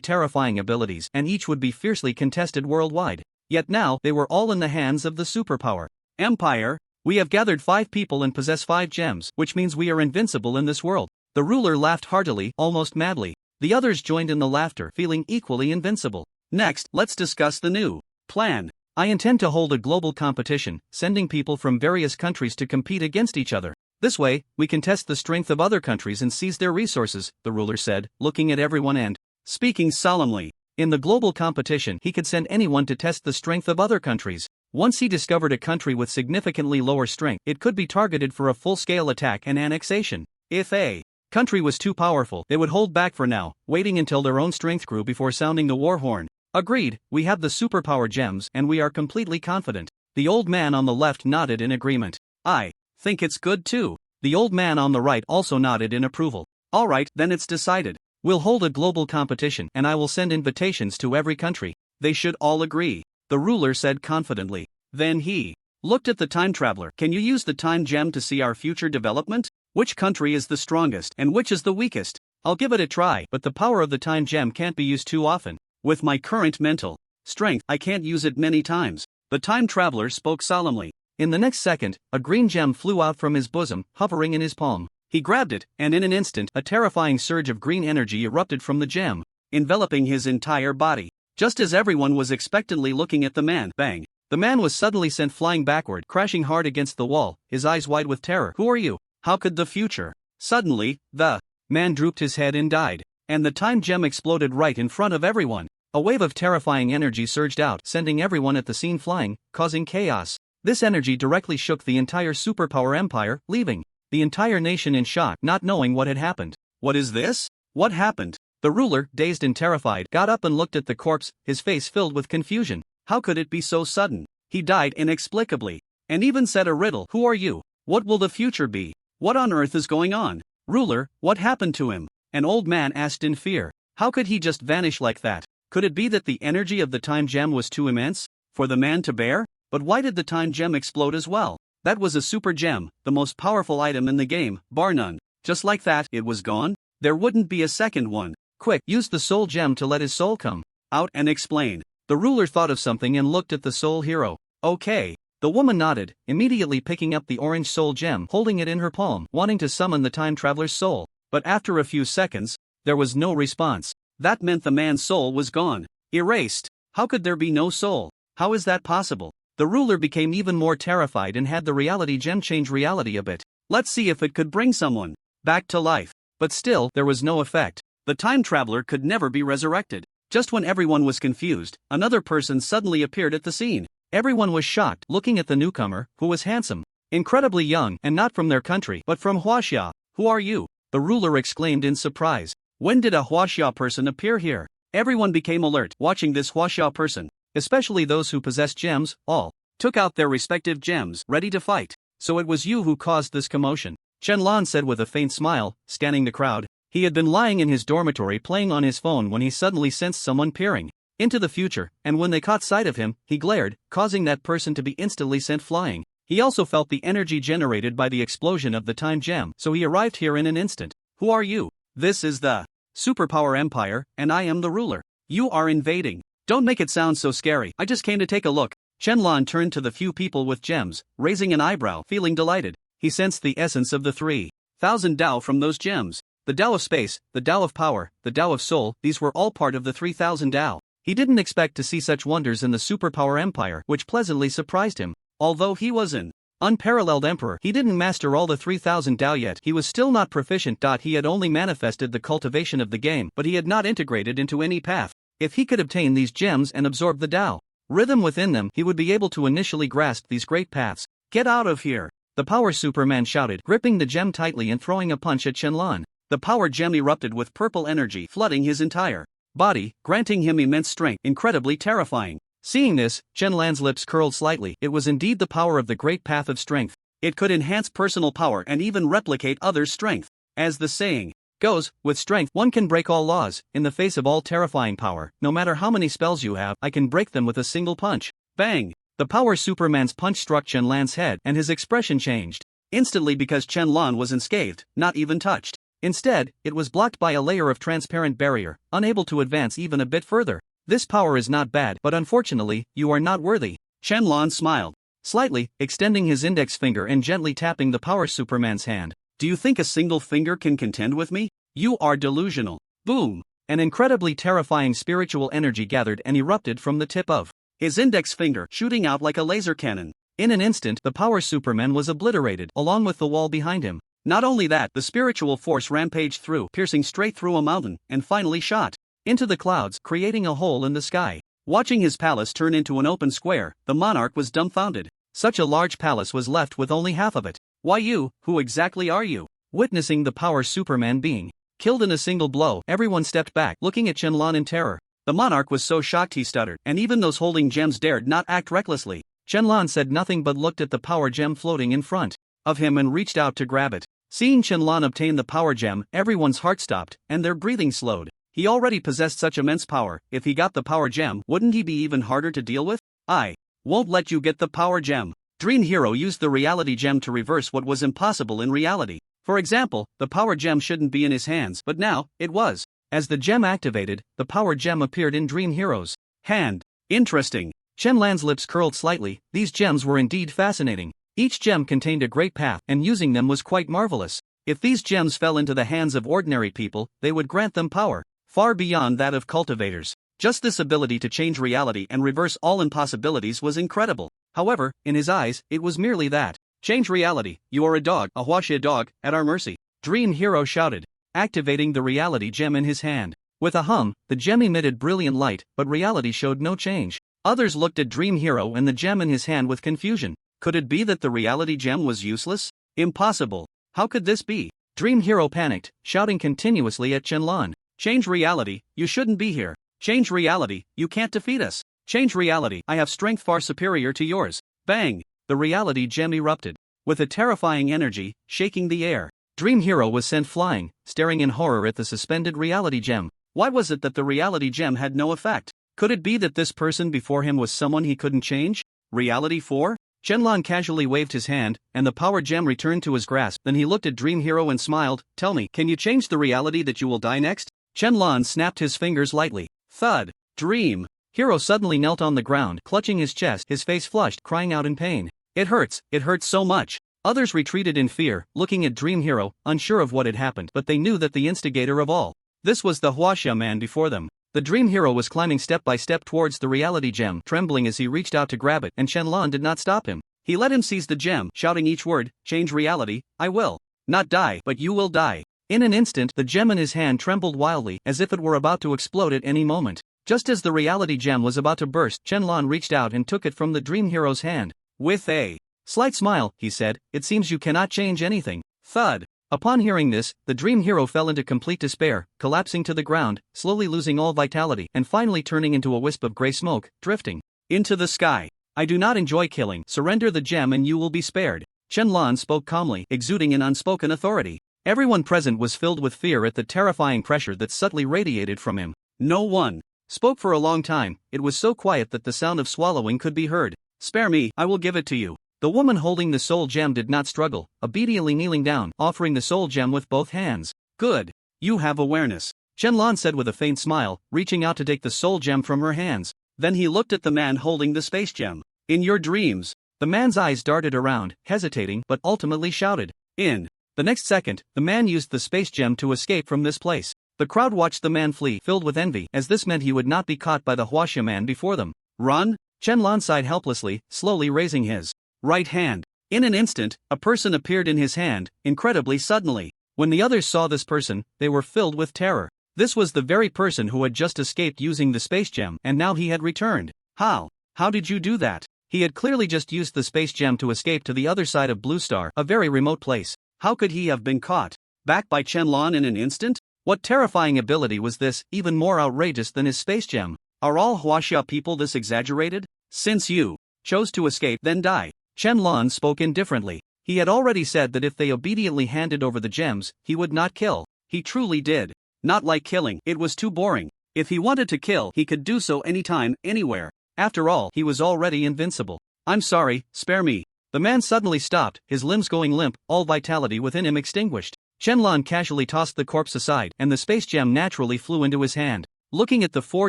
Speaker 2: terrifying abilities, and each would be fiercely contested worldwide. Yet now, they were all in the hands of the Superpower Empire. We have gathered 5 people and possess 5 gems, which means we are invincible in this world. The ruler laughed heartily, almost madly. The others joined in the laughter, feeling equally invincible. Next, let's discuss the new Plan.
Speaker 1: I intend to hold a global competition, sending people from various countries to compete against each other. This way, we can test the strength of other countries and seize their resources, the ruler said, looking at everyone and
Speaker 2: speaking solemnly.
Speaker 1: In the global competition, he could send anyone to test the strength of other countries. Once he discovered a country with significantly lower strength, it could be targeted for a full-scale attack and annexation. If a country was too powerful, they would hold back for now, waiting until their own strength grew before sounding the war horn. Agreed, we have the superpower gems and we are completely confident. The old man on the left nodded in agreement.
Speaker 2: I think it's good too.
Speaker 1: The old man on the right also nodded in approval.
Speaker 2: Alright, then it's decided.
Speaker 1: We'll hold a global competition and I will send invitations to every country.
Speaker 2: They should all agree, the ruler said confidently. Then he looked at the time traveler. Can you use the time gem to see our future development? Which country is the strongest and which is the weakest?
Speaker 1: I'll give it a try, but the power of the time gem can't be used too often.
Speaker 2: With my current mental strength, I can't use it many times. The time traveler spoke solemnly.
Speaker 1: In the next second, a green gem flew out from his bosom, hovering in his palm.
Speaker 2: He grabbed it, and in an instant,
Speaker 1: a terrifying surge of green energy erupted from the gem,
Speaker 2: enveloping his entire body. Just as everyone was expectantly looking at the man, bang!
Speaker 1: The man was suddenly sent flying backward, crashing hard against the wall, his eyes wide with terror.
Speaker 2: Who are you? How could the future? Suddenly, the
Speaker 1: man drooped his head and died,
Speaker 2: and the time gem exploded right in front of everyone.
Speaker 1: A wave of terrifying energy surged out, sending everyone at the scene flying, causing chaos. This energy directly shook the entire superpower empire, leaving the entire nation in shock, not knowing what had happened.
Speaker 2: What is this? What happened?
Speaker 1: The ruler, dazed and terrified, got up and looked at the corpse, his face filled with confusion.
Speaker 2: How could it be so sudden? He died inexplicably, and even said a riddle. Who are you? What will the future be? What on earth is going on? Ruler, what happened to him? An old man asked in fear. How could he just vanish like that? Could it be that the energy of the time gem was too immense for the man to bear? But why did the time gem explode as well? That was a super gem, the most powerful item in the game, bar none. Just like that, it was gone? There wouldn't be a second one.
Speaker 1: Quick, use the soul gem to let his soul come
Speaker 2: out and explain.
Speaker 1: The ruler thought of something and looked at the soul hero.
Speaker 2: Okay.
Speaker 1: The woman nodded, immediately picking up the orange soul gem, holding it in her palm, wanting to summon the time traveler's soul. But after a few seconds, there was no response.
Speaker 2: That meant the man's soul was gone. Erased. How could there be no soul? How is that possible? The ruler became even more terrified and had the reality gem change reality a bit. Let's see if it could bring someone back to life.
Speaker 1: But still, there was no effect.
Speaker 2: The time traveler could never be resurrected. Just when everyone was confused, another person suddenly appeared at the scene.
Speaker 1: Everyone was shocked, looking at the newcomer, who was handsome, incredibly young, and not from their country, but from Huaxia.
Speaker 2: Who are you?
Speaker 1: The ruler exclaimed in surprise.
Speaker 2: When did a Huaxia person appear here? Everyone became alert, watching this Huaxia person.
Speaker 1: Especially those who possessed gems, all
Speaker 2: took out their respective gems, ready to fight.
Speaker 1: So it was you who caused this commotion, Chen-lan said with a faint smile, scanning the crowd. He had been lying in his dormitory playing on his phone when he suddenly sensed someone peering into the future, and when they caught sight of him, he glared, causing that person to be instantly sent flying. He also felt the energy generated by the explosion of the time gem, so he arrived here in an instant.
Speaker 2: Who are you? This is the superpower empire, and I am the ruler. You are invading. Don't make it sound so scary. I just came to take a look. Chen-lan turned to the few people with gems, raising an eyebrow, feeling delighted. He sensed the essence of the 3,000 Tao from those gems. The Tao of space, the Tao of power, the Tao of soul, these were all part of the 3,000 Tao. He didn't expect to see such wonders in the superpower empire, which pleasantly surprised him. Although he was an unparalleled emperor, he didn't master all the 3,000 Tao yet. He was still not proficient. He had only manifested the cultivation of the game, but he had not integrated into any path. If he could obtain these gems and absorb the Tao rhythm within them, he would be able to initially grasp these great paths. Get out of here! The power Superman shouted, gripping the gem tightly and throwing a punch at Chen-lan. The power gem erupted with purple energy, flooding his entire body, granting him immense strength, incredibly terrifying. Seeing this, Chen-lan's lips curled slightly. It was indeed the power of the great path of strength. It could enhance personal power and even replicate others' strength. As the saying goes, with strength one can break all laws. In the face of all terrifying power, no matter how many spells you have, I can break them with a single punch. Bang! The power Superman's punch struck Chen-lan's head, and his expression changed instantly because Chen-lan was unscathed, not even touched. Instead, it was blocked by a layer of transparent barrier, unable to advance even a bit further. This power is not bad, but unfortunately, you are not worthy. Chen-lan smiled slightly, extending his index finger and gently tapping the power Superman's hand. Do you think a single finger can contend with me? You are delusional. Boom! An incredibly terrifying spiritual energy gathered and erupted from the tip of his index finger shooting out like a laser cannon.
Speaker 1: In an instant, the power Superman was obliterated, along with the wall behind him.
Speaker 2: Not only that, the spiritual force rampaged through, piercing straight through a mountain, and finally shot
Speaker 1: into the clouds, creating a hole in the sky.
Speaker 2: Watching his palace turn into an open square, the monarch was dumbfounded.
Speaker 1: Such a large palace was left with only half of it.
Speaker 2: Why you? Who exactly are you?
Speaker 1: Witnessing the power Superman being killed in a single blow, everyone stepped back, looking at Shenlong in terror.
Speaker 2: The monarch was so shocked he stuttered, and even those holding gems dared not act recklessly.
Speaker 1: Shenlong said nothing but looked at the power gem floating in front of him and reached out to grab it. Seeing Shenlong obtain the power gem, everyone's heart stopped, and their breathing slowed. He already possessed such immense power. If he got the power gem, wouldn't he be even harder to deal with? I won't let you get the power gem. Dream Hero used the reality gem to reverse what was impossible in reality. For example, the power gem shouldn't be in his hands, but now, it was. As the gem activated, the power gem appeared in Dream Hero's
Speaker 2: hand. Interesting.
Speaker 1: Shenlong's lips curled slightly. These gems were indeed fascinating. Each gem contained a great path, and using them was quite marvelous. If these gems fell into the hands of ordinary people, they would grant them power far beyond that of cultivators. Just this ability to change reality and reverse all impossibilities was incredible. However, in his eyes, it was merely that. Change reality, you are a dog, a Huaxia dog, at our mercy. Dream Hero shouted, activating the reality gem in his hand. With a hum, the gem emitted brilliant light, but reality showed no change. Others looked at Dream Hero and the gem in his hand with confusion. Could it be that the reality gem was useless? Impossible. How could this be? Dream Hero panicked, shouting continuously at Shenlong.
Speaker 2: Change reality, you shouldn't be here. Change reality, you can't defeat us. Change reality, I have strength far superior to yours. Bang!
Speaker 1: The reality gem erupted, with a terrifying energy, shaking the air. Dream Hero was sent flying, staring in horror at the suspended reality gem.
Speaker 2: Why was it that the reality gem had no effect? Could it be that this person before him was someone he couldn't change? Reality 4?
Speaker 1: Shenlong casually waved his hand, and the power gem returned to his grasp. Then he looked at Dream Hero and smiled. Tell me, can you change the reality that you will die next?
Speaker 2: Shenlong snapped his fingers lightly. Thud. Dream
Speaker 1: Hero suddenly knelt on the ground, clutching his chest, his face flushed, crying out in pain.
Speaker 2: It hurts so much.
Speaker 1: Others retreated in fear, looking at Dream Hero, unsure of what had happened, but they knew that the instigator of all this was the Huaxia man before them. The Dream Hero was climbing step by step towards the reality gem, trembling as he reached out to grab it, and Shenlong did not stop him.
Speaker 2: He let him seize the gem, shouting each word, change reality, I will not die, but you will die.
Speaker 1: In an instant, the gem in his hand trembled wildly, as if it were about to explode at any moment. Just as the reality gem was about to burst, Shenlong reached out and took it from the Dream Hero's hand.
Speaker 2: With a
Speaker 1: slight smile, he said, it seems you cannot change anything.
Speaker 2: Thud.
Speaker 1: Upon hearing this, the Dream Hero fell into complete despair, collapsing to the ground, slowly losing all vitality, and finally turning into a wisp of gray smoke, drifting
Speaker 2: into the sky.
Speaker 1: I do not enjoy killing. Surrender the gem and you will be spared. Shenlong spoke calmly, exuding an unspoken authority. Everyone present was filled with fear at the terrifying pressure that subtly radiated from him.
Speaker 2: No one
Speaker 1: spoke for a long time. It was so quiet that the sound of swallowing could be heard.
Speaker 2: Spare me, I will give it to you.
Speaker 1: The woman holding the soul gem did not struggle, obediently kneeling down, offering the soul gem with both hands.
Speaker 2: Good. You have awareness,
Speaker 1: Shenlong said with a faint smile, reaching out to take the soul gem from her hands.
Speaker 2: Then he looked at the man holding the space gem. In your dreams.
Speaker 1: The man's eyes darted around, hesitating, but ultimately shouted.
Speaker 2: In.
Speaker 1: The next second, the man used the space gem to escape from this place. The crowd watched the man flee, filled with envy, as this meant he would not be caught by the Huaxia man before them.
Speaker 2: Run?
Speaker 1: Shenlong sighed helplessly, slowly raising his
Speaker 2: right hand. In an instant, a person appeared in his hand, incredibly suddenly.
Speaker 1: When the others saw this person, they were filled with terror. This was the very person who had just escaped using the space gem, and now he had returned.
Speaker 2: How? How did you do that?
Speaker 1: He had clearly just used the space gem to escape to the other side of Blue Star, a very remote place.
Speaker 2: How could he have been caught? Back by Shenlong in an instant?
Speaker 1: What terrifying ability was this, even more outrageous than his space gem?
Speaker 2: Are all Huaxia people this exaggerated? Since you chose to escape, then die.
Speaker 1: Shenlong spoke indifferently. He had already said that if they obediently handed over the gems, he would not kill.
Speaker 2: He truly did. Not like killing, it was too boring. If he wanted to kill, he could do so anytime, anywhere.
Speaker 1: After all, he was already invincible.
Speaker 2: I'm sorry, spare me.
Speaker 1: The man suddenly stopped, his limbs going limp, all vitality within him extinguished. Shenlong casually tossed the corpse aside, and the space gem naturally flew into his hand. Looking at the 4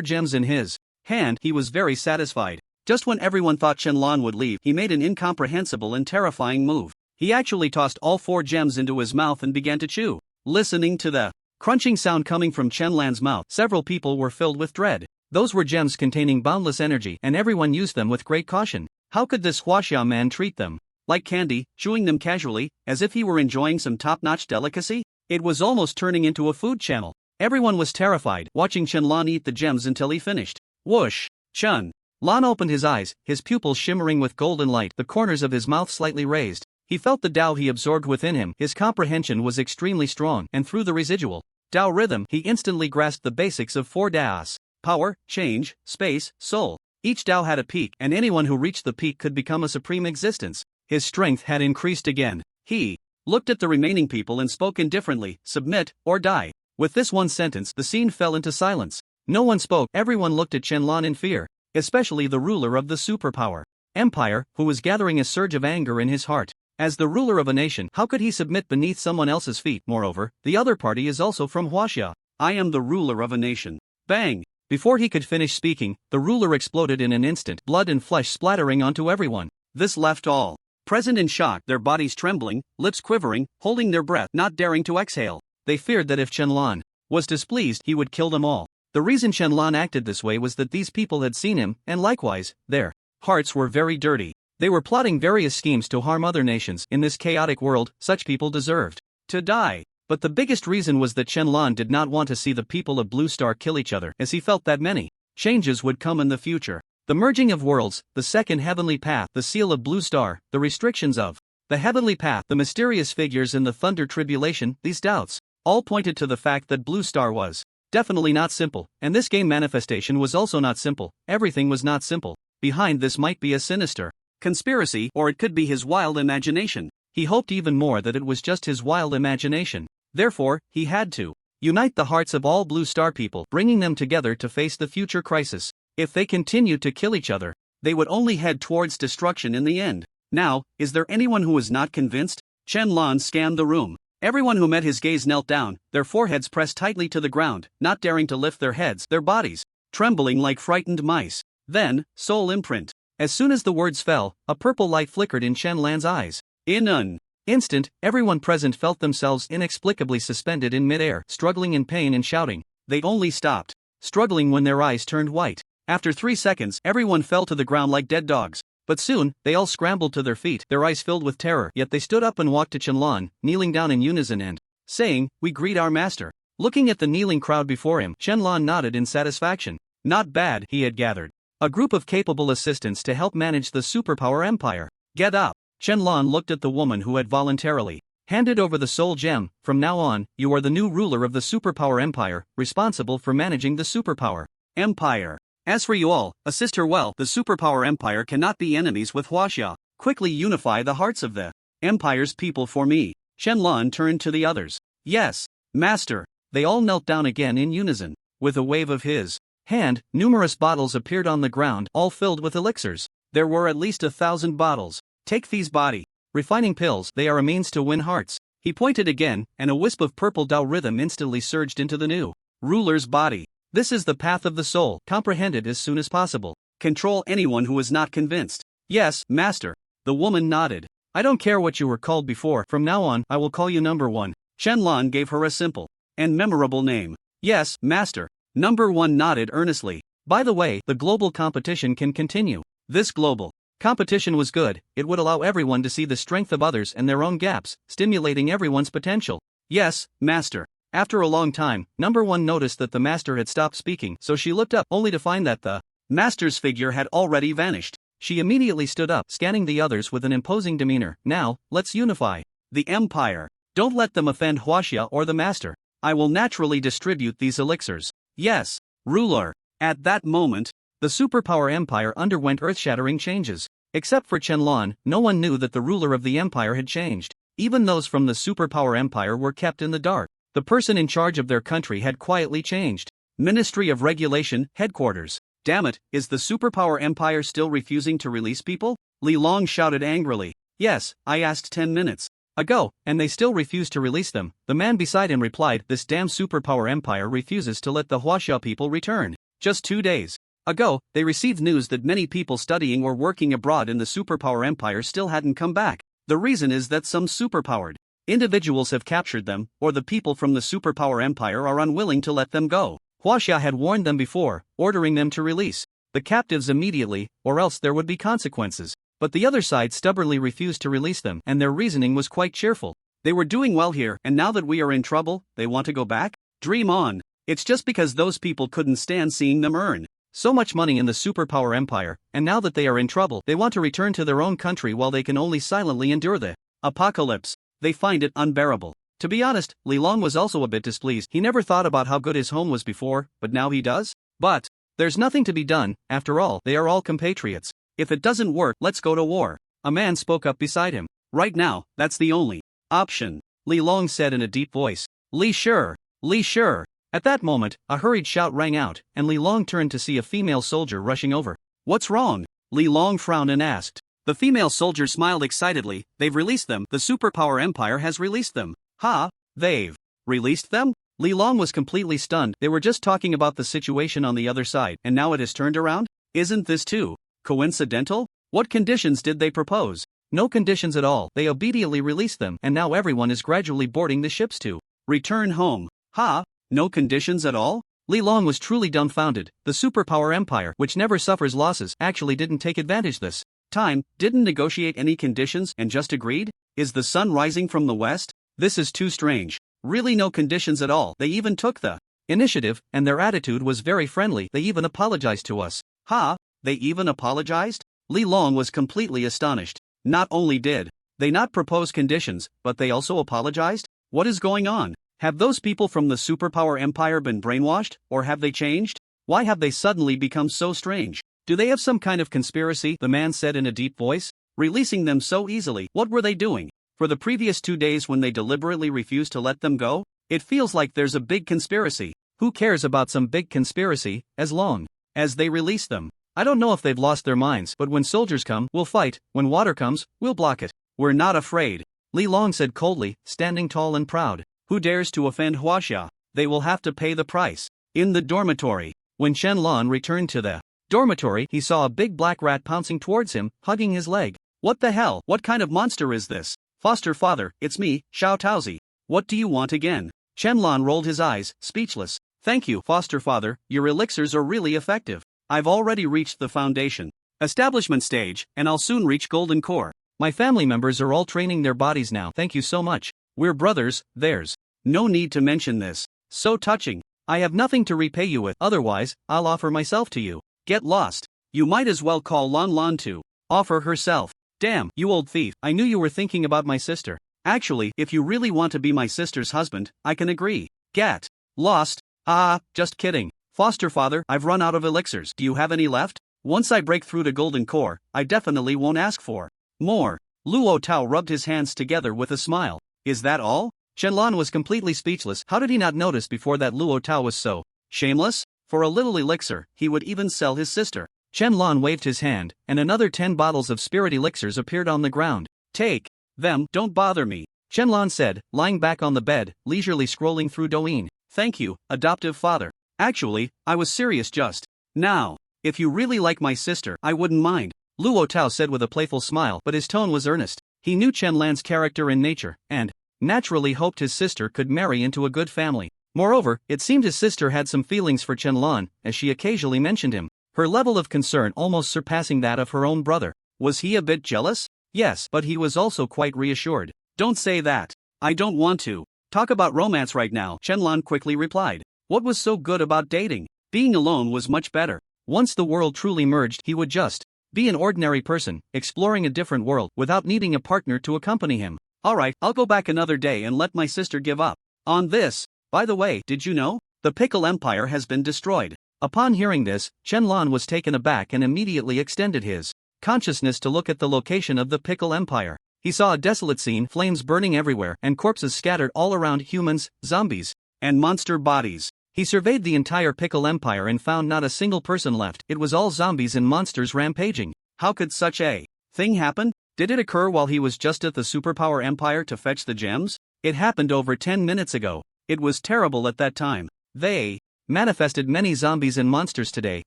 Speaker 1: gems in his hand, he was very satisfied. Just when everyone thought Shenlong would leave, he made an incomprehensible and terrifying move. He actually tossed all 4 gems into his mouth and began to chew. Listening to the crunching sound coming from Shenlong's mouth, several people were filled with dread. Those were gems containing boundless energy and everyone used them with great caution. How could this Huaxia man treat them?
Speaker 2: Like candy, chewing them casually, as if he were enjoying some top-notch delicacy? It was almost turning into a food channel. Everyone was terrified, watching Chen Lan eat the gems until he finished. Whoosh! Chen Lan opened his eyes, his pupils shimmering with golden light, the corners of his mouth slightly raised. He felt the Tao he absorbed within him. His comprehension was extremely strong, and through the residual Tao rhythm, he instantly grasped the basics of 4 Taos: power, change, space, soul. Each Tao had a peak, and anyone who reached the peak could become a supreme existence. His strength had increased again. He looked at the remaining people and spoke indifferently, submit, or die. With this one sentence, the scene fell into silence. No one spoke, everyone looked at Chen Lan in fear, especially the ruler of the superpower empire, who was gathering a surge of anger in his heart. As the ruler of a nation, how could he submit beneath someone else's feet? Moreover, the other party is also from Huaxia. I am the ruler of a nation. Bang! Before he could finish speaking, the ruler exploded in an instant, blood and flesh splattering onto everyone. This left all present in shock, their bodies trembling, lips quivering, holding their breath, not daring to exhale. They feared that if Chen Lan was displeased, he would kill them all. The reason Chen Lan acted this way was that these people had seen him, and likewise, their hearts were very dirty. They were plotting various schemes to harm other nations. In this chaotic world, such people deserved to die. But the biggest reason was that Chen Lan did not want to see the people of Blue Star kill each other, as he felt that many changes would come in the future. The merging of worlds, the second heavenly path, the seal of Blue Star, the restrictions of the heavenly path, the mysterious figures in the thunder tribulation, these doubts all pointed to the fact that Blue Star was definitely not simple, and this game manifestation was also not simple. Everything was not simple. Behind this might be a sinister conspiracy, or it could be his wild imagination. He hoped even more that it was just his wild imagination. Therefore, he had to unite the hearts of all Blue Star people, bringing them together to face the future crisis. If they continued to kill each other, they would only head towards destruction in the end. Now, is there anyone who is not convinced? Chen Lan scanned the room. Everyone who met his gaze knelt down, their foreheads pressed tightly to the ground, not daring to lift their heads, their bodies trembling like frightened mice. Then, soul imprint. As soon as the words fell, a purple light flickered in Chen Lan's eyes. In an instant, everyone present felt themselves inexplicably suspended in midair, struggling in pain and shouting. They only stopped struggling when their eyes turned white. After 3 seconds, everyone fell to the ground like dead dogs. But soon, they all scrambled to their feet, their eyes filled with terror. Yet they stood up and walked to Chen Lan, kneeling down in unison and saying, "We greet our master." Looking at the kneeling crowd before him, Chen Lan nodded in satisfaction. Not bad, he had gathered a group of capable assistants to help manage the superpower empire. Get up. Chen Lan looked at the woman who had voluntarily handed over the soul gem. From now on, you are the new ruler of the superpower empire, responsible for managing the superpower empire. As for you all, assist her well. The superpower empire cannot be enemies with Huaxia. Quickly unify the hearts of the empire's people for me. Chen Lan turned to the others. Yes, master. They all knelt down again in unison. With a wave of his hand, numerous bottles appeared on the ground, all filled with elixirs. There were at least 1,000 bottles. Take these body refining pills, they are a means to win hearts. He pointed again, and a wisp of purple Tao rhythm instantly surged into the new ruler's body. This is the path of the soul, comprehended as soon as possible. Control anyone who is not convinced. Yes, master. The woman nodded. I don't care what you were called before, from now on, I will call you number 1. Chen Lan gave her a simple and memorable name. Yes, master. Number 1 nodded earnestly. By the way, the global competition can continue. This global competition was good, it would allow everyone to see the strength of others and their own gaps, stimulating everyone's potential. Yes, master. After a long time, number 1 noticed that the master had stopped speaking, so she looked up, only to find that the master's figure had already vanished. She immediately stood up, scanning the others with an imposing demeanor. Now, let's unify the empire. Don't let them offend Huaxia or the master. I will naturally distribute these elixirs. Yes, ruler. At that moment, the superpower empire underwent earth-shattering changes. Except for Chen Lan, no one knew that the ruler of the empire had changed. Even those from the superpower empire were kept in the dark. The person in charge of their country had quietly changed. Ministry of Regulation, headquarters. Damn it, is the superpower empire still refusing to release people? Li Long shouted angrily. Yes, I asked 10 minutes ago, and they still refuse to release them. The man beside him replied, this damn superpower empire refuses to let the Huaxia people return. Just 2 days ago, they received news that many people studying or working abroad in the superpower empire still hadn't come back. The reason is that some superpowered individuals have captured them, or the people from the superpower empire are unwilling to let them go.
Speaker 1: Huaxia had warned them before, ordering them to release the captives immediately, or else there would be consequences. But the other side stubbornly refused to release them, and their reasoning was quite cheerful. They were doing well here, and now that we are in trouble, they want to go back? Dream on. It's just because those people couldn't stand seeing them earn so much money in the superpower empire, and now that they are in trouble, they want to return to their own country while they can only silently endure the apocalypse. They find it unbearable. To be honest, Li Long was also a bit displeased. He never thought about how good his home was before, but now he does? But there's nothing to be done. After all, they are all compatriots. If it doesn't work, let's go to war. A man spoke up beside him. Right now, that's the only option, Li Long said in a deep voice. Li Shi! Li Shi! At that moment, a hurried shout rang out, and Li Long turned to see a female soldier rushing over. What's wrong? Li Long frowned and asked. The female soldier smiled excitedly. They've released them. The superpower empire has released them. Ha! They've released them? Li Long was completely stunned. They were just talking about the situation on the other side, and now it has turned around? Isn't this too coincidental? What conditions did they propose? No conditions at all. They obediently released them, and now everyone is gradually boarding the ships to return home. Ha! No conditions at all? Li Long was truly dumbfounded. The superpower empire, which never suffers losses, actually didn't take advantage this time, didn't negotiate any conditions and just agreed? Is the sun rising from the west? This is too strange. Really no conditions at all. They even took the initiative, and their attitude was very friendly. They even apologized to us. Ha! They even apologized? Li Long was completely astonished. Not only did they not propose conditions, but they also apologized? What is going on? Have those people from the superpower empire been brainwashed, or have they changed? Why have they suddenly become so strange? Do they have some kind of conspiracy? The man said in a deep voice. Releasing them so easily, what were they doing? For the previous 2 days when they deliberately refused to let them go? It feels like there's a big conspiracy. Who cares about some big conspiracy, as long as they release them? I don't know if they've lost their minds, but when soldiers come, we'll fight. When water comes, we'll block it. We're not afraid, Li Long said coldly, standing tall and proud. Who dares to offend Huaxia? They will have to pay the price. In the dormitory. When Shenlong returned to the dormitory, he saw a big black rat pouncing towards him, hugging his leg. What the hell? What kind of monster is this? Foster father, it's me, Xiao Taozi. What do you want again? Shenlong rolled his eyes, speechless. Thank you, foster father, your elixirs are really effective. I've already reached the foundation establishment stage, and I'll soon reach golden core. My family members are all training their bodies now. Thank you so much. We're brothers, there's no need to mention this. So touching. I have nothing to repay you with, otherwise, I'll offer myself to you. Get lost. You might as well call Lon Lon to offer herself. Damn, you old thief, I knew you were thinking about my sister. Actually, if you really want to be my sister's husband, I can agree. Get lost. Ah, just kidding. Foster father, I've run out of elixirs. Do you have any left? Once I break through to golden core, I definitely won't ask for more. Luo Tao rubbed his hands together with a smile. Is that all? Shenlong was completely speechless. How did he not notice before that Luo Tao was so shameless? For a little elixir, he would even sell his sister. Shenlong waved his hand, and another 10 bottles of spirit elixirs appeared on the ground. Take them, don't bother me, Shenlong said, lying back on the bed, leisurely scrolling through Douyin. Thank you, adoptive father. Actually, I was serious just now. If you really like my sister, I wouldn't mind, Luo Tao said with a playful smile, but his tone was earnest. He knew Shenlong's character and nature, and naturally hoped his sister could marry into a good family. Moreover, it seemed his sister had some feelings for Shenlong, as she occasionally mentioned him, her level of concern almost surpassing that of her own brother. Was he a bit jealous? Yes, but he was also quite reassured. Don't say that. I don't want to talk about romance right now, Shenlong quickly replied. What was so good about dating? Being alone was much better. Once the world truly merged, he would just be an ordinary person, exploring a different world without needing a partner to accompany him. Alright, I'll go back another day and let my sister give up on this. By the way, did you know? The Pickle Empire has been destroyed. Upon hearing this, Shenlong was taken aback and immediately extended his consciousness to look at the location of the Pickle Empire. He saw a desolate scene, flames burning everywhere, and corpses scattered all around humans, zombies, and monster bodies. He surveyed the entire Pickle Empire and found not a single person left. It was all zombies and monsters rampaging. How could such a thing happen? Did it occur while he was just at the Superpower Empire to fetch the gems? It happened over 10 minutes ago. It was terrible at that time. They manifested many zombies and monsters today,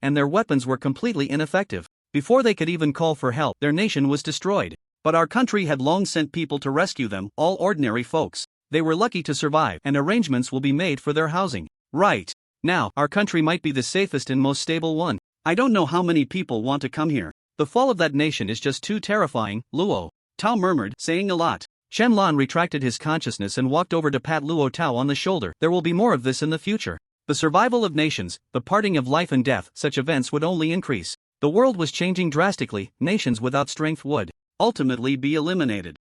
Speaker 1: and their weapons were completely ineffective. Before they could even call for help, their nation was destroyed. But our country had long sent people to rescue them, all ordinary folks. They were lucky to survive, and arrangements will be made for their housing. Right. Now, our country might be the safest and most stable one.
Speaker 2: I don't know how many people want to come here.
Speaker 1: The fall of that nation is just too terrifying, Luo
Speaker 2: Tao murmured, saying a lot.
Speaker 1: Shenlong retracted his consciousness and walked over to pat Luo Tao on the shoulder. There will be more of this in the future. The survival of nations, the parting of life and death, such events would only increase. The world was changing drastically, nations without strength would
Speaker 2: ultimately be eliminated.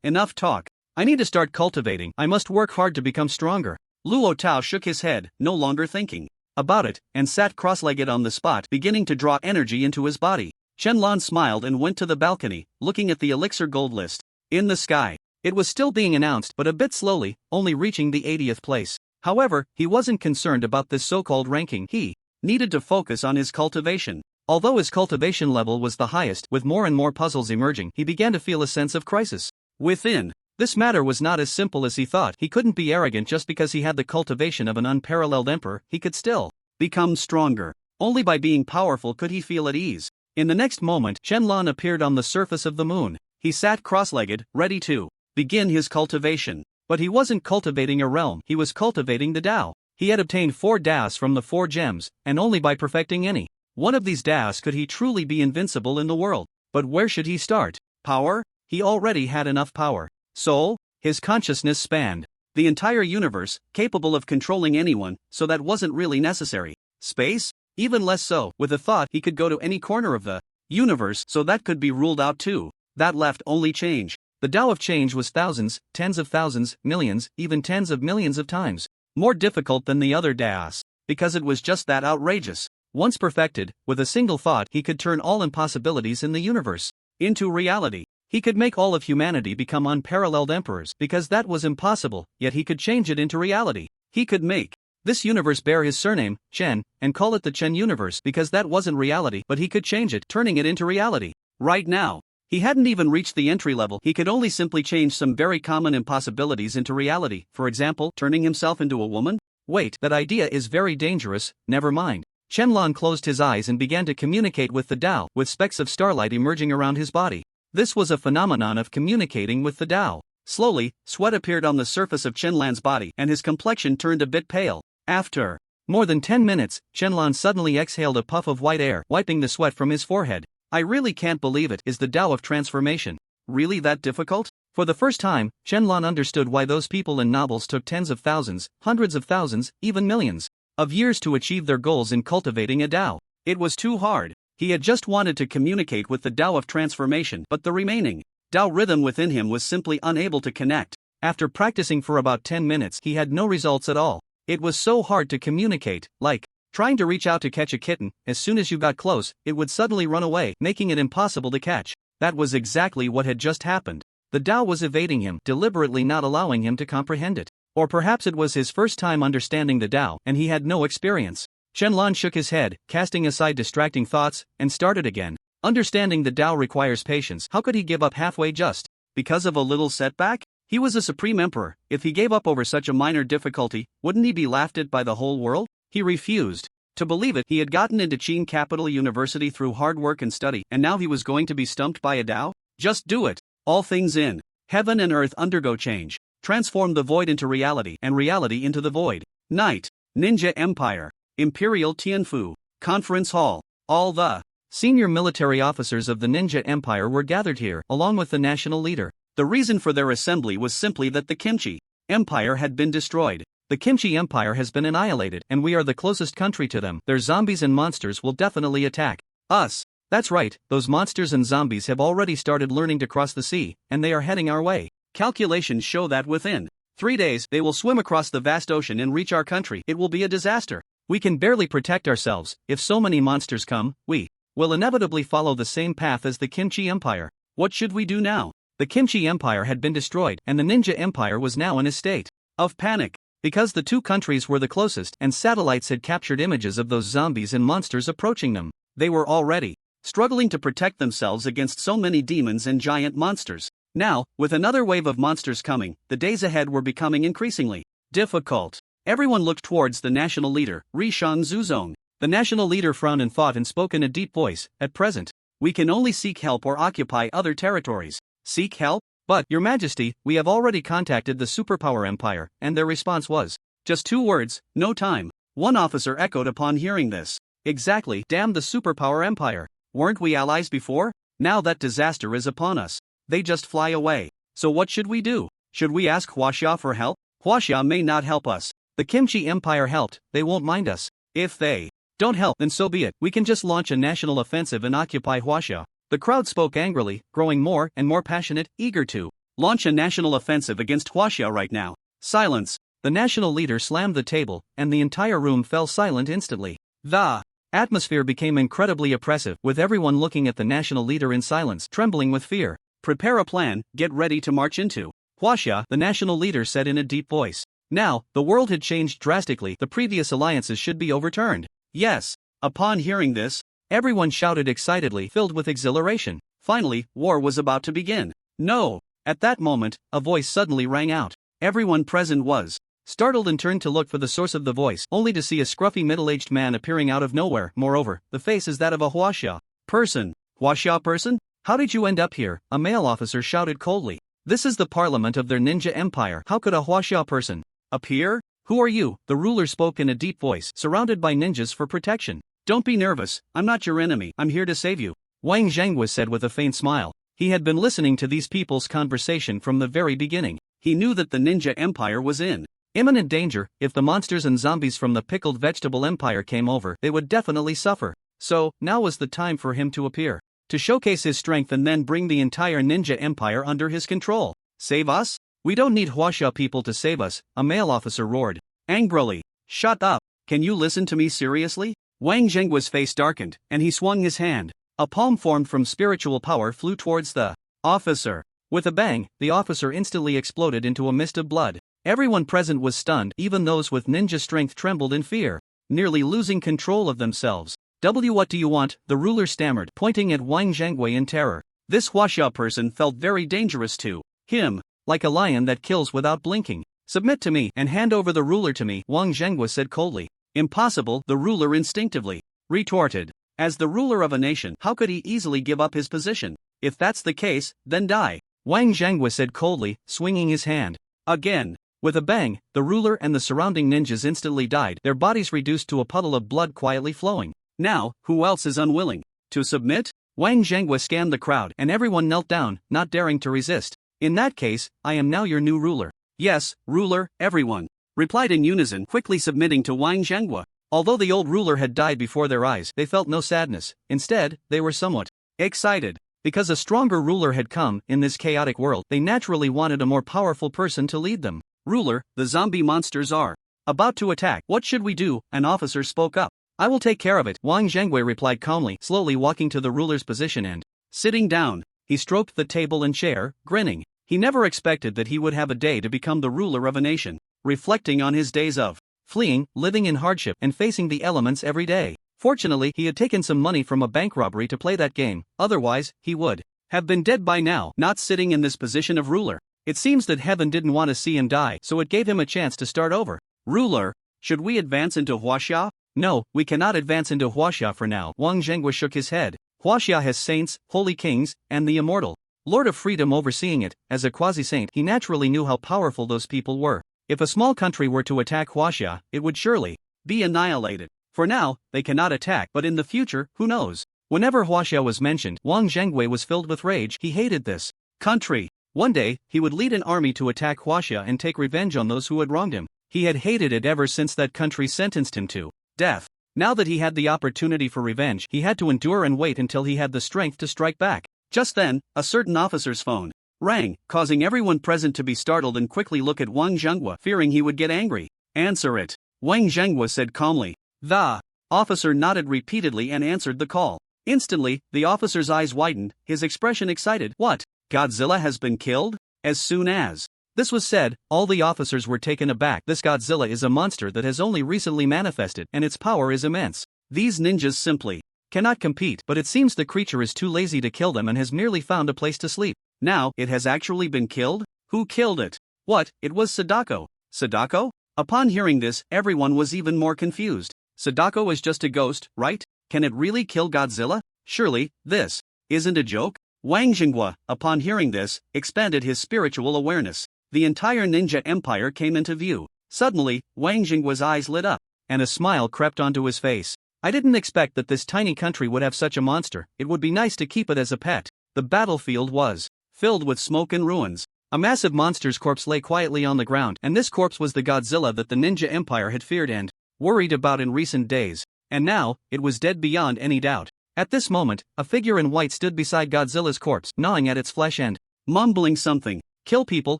Speaker 1: Enough talk. I need to start cultivating. I must work hard to become stronger.
Speaker 2: Luo Tao shook his head, no longer thinking
Speaker 1: about it, and sat cross-legged on the spot,
Speaker 2: beginning to draw energy into his body. Shenlong smiled and went to the balcony, looking at the elixir gold list. In the sky,
Speaker 1: it was still being announced, but a bit slowly, only reaching the 80th place. However, he wasn't concerned about this so-called ranking. He
Speaker 2: needed to focus on his cultivation.
Speaker 1: Although his cultivation level was the highest, with more and more puzzles emerging, he began to feel a sense of crisis
Speaker 2: within.
Speaker 1: This matter was not as simple as he thought. He couldn't be arrogant just because he had the cultivation of an unparalleled emperor. He could still
Speaker 2: become stronger. Only by being powerful could he feel at ease.
Speaker 1: In the next moment, Shenlong appeared on the surface of the moon.
Speaker 2: He sat cross-legged, ready to begin his cultivation.
Speaker 1: But he wasn't cultivating a realm, he was cultivating the Tao. He had obtained 4 Daos from the 4 gems, and only by perfecting any one of these Daos could he truly be invincible in the world. But where should he start?
Speaker 2: Power?
Speaker 1: He already had enough power. Soul? His consciousness spanned
Speaker 2: the entire universe, capable of controlling anyone, so that wasn't really necessary. Space? Even less so.
Speaker 1: With a thought, he could go to any corner of the
Speaker 2: universe, so that could be ruled out too. That left only change.
Speaker 1: The Tao of change was thousands, tens of thousands, millions, even tens of millions of times more difficult than the other Daos,
Speaker 2: because it was just that outrageous.
Speaker 1: Once perfected, with a single thought he could turn all impossibilities in the universe
Speaker 2: into reality.
Speaker 1: He could make all of humanity become unparalleled emperors, because that was impossible, yet he could change it into reality.
Speaker 2: He could make
Speaker 1: this universe bear his surname, Chen, and call it the Chen universe, because that wasn't reality, but he could change it, turning it into reality.
Speaker 2: Right now, he hadn't even reached the entry level. He could only simply change some very common impossibilities into reality. For example, turning himself into a woman?
Speaker 1: Wait, that idea is very dangerous, never mind. Shenlong closed his eyes and began to communicate with the Tao, with specks of starlight emerging around his body. This was a phenomenon of communicating with the Tao.
Speaker 2: Slowly, sweat appeared on the surface of Shenlong's body, and his complexion turned a bit pale. After
Speaker 1: more than 10 minutes, Shenlong suddenly exhaled a puff of white air, wiping the sweat from his forehead.
Speaker 2: I really can't believe it. Is the Tao of transformation really that difficult?
Speaker 1: For the first time, Shenlong understood why those people in novels took tens of thousands, hundreds of thousands, even millions of years to achieve their goals in cultivating a Tao.
Speaker 2: It was too hard. He had just wanted to communicate with the Tao of transformation, but the remaining Tao rhythm within him was simply unable to connect.
Speaker 1: After practicing for about 10 minutes, he had no results at all. It was so hard to communicate, like trying to reach out to catch a kitten. As soon as you got close, it would suddenly run away, making it impossible to catch. That was exactly what had just happened. The Tao was evading him, deliberately not allowing him to comprehend it. Or perhaps it was his first time understanding the Tao, and he had no experience. Shenlong shook his head, casting aside distracting thoughts, and started again. Understanding the Tao requires patience. How could he give up halfway just
Speaker 2: because of a little setback? He was a supreme emperor. If he gave up over such a minor difficulty, wouldn't he be laughed at by the whole world? He refused to believe it. He had gotten into Qin Capital University through hard work and study, and now he was going to be stumped by a Tao? Just do it. All things in heaven and earth undergo change. Transform the void into reality, and reality into the void. Night. Ninja Empire. Imperial Tianfu. Conference Hall. All the
Speaker 1: senior military officers of the Ninja Empire were gathered here, along with the national leader.
Speaker 2: The reason for their assembly was simply that the Kimchi Empire had been destroyed.
Speaker 1: The Kimchi Empire has been annihilated, and we are the closest country to them. Their zombies and monsters will definitely attack
Speaker 2: us.
Speaker 1: That's right, those monsters and zombies have already started learning to cross the sea, and they are heading our way.
Speaker 2: Calculations show that within 3 days, they will swim across the vast ocean and reach our country. It will be a disaster.
Speaker 1: We can barely protect ourselves. If so many monsters come, we will inevitably follow the same path as the Kimchi Empire.
Speaker 2: What should we do now?
Speaker 1: The Kimchi Empire had been destroyed, and the Ninja Empire was now in a state
Speaker 2: of panic.
Speaker 1: Because the two countries were the closest, and satellites had captured images of those zombies and monsters approaching them,
Speaker 2: they were already struggling to protect themselves against so many demons and giant monsters. Now, with another wave of monsters coming, the days ahead were becoming increasingly difficult. Everyone looked towards the national leader, Rishan Zuzong.
Speaker 1: The national leader frowned and thought and spoke in a deep voice. At present,
Speaker 2: we can only seek help or occupy other territories. Seek help?
Speaker 1: But, Your Majesty, we have already contacted the Superpower Empire, and their response was
Speaker 2: just 2 words: no time. One officer echoed upon hearing this. Exactly, damn the superpower empire. Weren't we allies before? Now that disaster is upon us. They just fly away. So what should we do? Should we ask Huaxia for help? Huaxia may not help us. The Kimchi Empire helped, they won't mind us. If they don't help, then so be it. We can just launch a national offensive and occupy Huaxia. The crowd spoke angrily, growing more and more passionate, eager to launch a national offensive against Huaxia right now. Silence. The national leader slammed the table, and the entire room fell silent instantly. The atmosphere became incredibly oppressive, with everyone looking at the national leader in silence, trembling with fear. Prepare a plan, get ready to march into Huaxia, the national leader said in a deep voice. Now, the world had changed drastically, the previous alliances should be overturned. Yes. Upon hearing this, everyone shouted excitedly, filled with exhilaration. Finally, war was about to begin. No! At that moment, a voice suddenly rang out. Everyone present was startled and turned to look for the source of the voice, only to see a scruffy middle-aged man appearing out of nowhere. Moreover, the face is that of a Huaxia person. Huaxia person? How did you end up here? A male officer shouted coldly. This is the parliament of their ninja empire. How could a Huaxia person appear? Who are you? The ruler spoke in a deep voice, surrounded by ninjas for protection. Don't be nervous, I'm not your enemy, I'm here to save you. Wang Zhenghua said with a faint smile. He had been listening to these people's conversation from the very beginning. He knew that the ninja empire was in imminent danger. If the monsters and zombies from the pickled vegetable empire came over, they would definitely suffer. So, now was the time for him to appear, to showcase his strength and then bring the entire ninja empire under his control. Save us? We don't need Huaxia people to save us, a male officer roared angrily. Shut up. Can you listen to me seriously? Wang Zhenghua's face darkened, and he swung his hand. A palm formed from spiritual power flew towards the officer. With a bang, the officer instantly exploded into a mist of blood. Everyone present was stunned, even those with ninja strength trembled in fear, nearly losing control of themselves. What do you want? The ruler stammered, pointing at Wang Zhenghua in terror. This Huaxia person felt very dangerous to him, like a lion that kills without blinking. Submit to me and hand over the ruler to me, Wang Zhenghua said coldly. Impossible, the ruler instinctively retorted. As the ruler of a nation, how could he easily give up his position? If that's the case, then die, Wang Zhenghua said coldly, swinging his hand. Again. With a bang, the ruler and the surrounding ninjas instantly died, their bodies reduced to a puddle of blood quietly flowing. Now, who else is unwilling to submit? Wang Zhenghua scanned the crowd, and everyone knelt down, not daring to resist. In that case, I am now your new ruler. Yes, ruler, everyone replied in unison, quickly submitting to Wang Zhenghua. Although the old ruler had died before their eyes, they felt no sadness. Instead, they were somewhat excited. Because a stronger ruler had come, in this chaotic world, they naturally wanted a more powerful person to lead them. Ruler, the zombie monsters are about to attack. What should we do? An officer spoke up. I will take care of it, Wang Zhenghua replied calmly, slowly walking to the ruler's position and sitting down. He stroked the table and chair, grinning. He never expected that he would have a day to become the ruler of a nation. Reflecting on his days of fleeing, living in hardship, and facing the elements every day. Fortunately, he had taken some money from a bank robbery to play that game, otherwise, he would have been dead by now, not sitting in this position of ruler. It seems that heaven didn't want to see him die, so it gave him a chance to start over. Ruler, should we advance into Huaxia? No, we cannot advance into Huaxia for now, Wang Zhenghua shook his head. Huaxia has saints, holy kings, and the immortal Lord of Freedom overseeing it. As a quasi-saint, he naturally knew how powerful those people were. If a small country were to attack Huaxia, it would surely be annihilated. For now, they cannot attack, but in the future, who knows? Whenever Huaxia was mentioned, Wang Zhenghua was filled with rage. He hated this country. One day, he would lead an army to attack Huaxia and take revenge on those who had wronged him. He had hated it ever since that country sentenced him to death. Now that he had the opportunity for revenge, he had to endure and wait until he had the strength to strike back. Just then, a certain officer's phone rang, causing everyone present to be startled and quickly look at Wang Zhenghua, fearing he would get angry. Answer it, Wang Zhenghua said calmly. The officer nodded repeatedly and answered the call. Instantly, the officer's eyes widened, his expression excited. What? Godzilla has been killed? As soon as this was said, all the officers were taken aback. This Godzilla is a monster that has only recently manifested, and its power is immense. These ninjas simply cannot compete, but it seems the creature is too lazy to kill them and has merely found a place to sleep. Now, it has actually been killed? Who killed it? What, it was Sadako? Sadako? Upon hearing this, everyone was even more confused. Sadako is just a ghost, right? Can it really kill Godzilla? Surely, this isn't a joke? Wang Zhenghua, upon hearing this, expanded his spiritual awareness. The entire ninja empire came into view. Suddenly, Wang Zhenghua's eyes lit up.
Speaker 1: and a smile crept onto his face. I didn't expect that this tiny country would have such a monster. It would be nice to keep it as a pet. The battlefield was filled with smoke and ruins. A massive monster's corpse lay quietly on the ground, and this corpse was the Godzilla that the Ninja Empire had feared and worried about in recent days. And now, it was dead beyond any doubt. At this moment, a figure in white stood beside Godzilla's corpse, gnawing at its flesh and mumbling something. Kill people,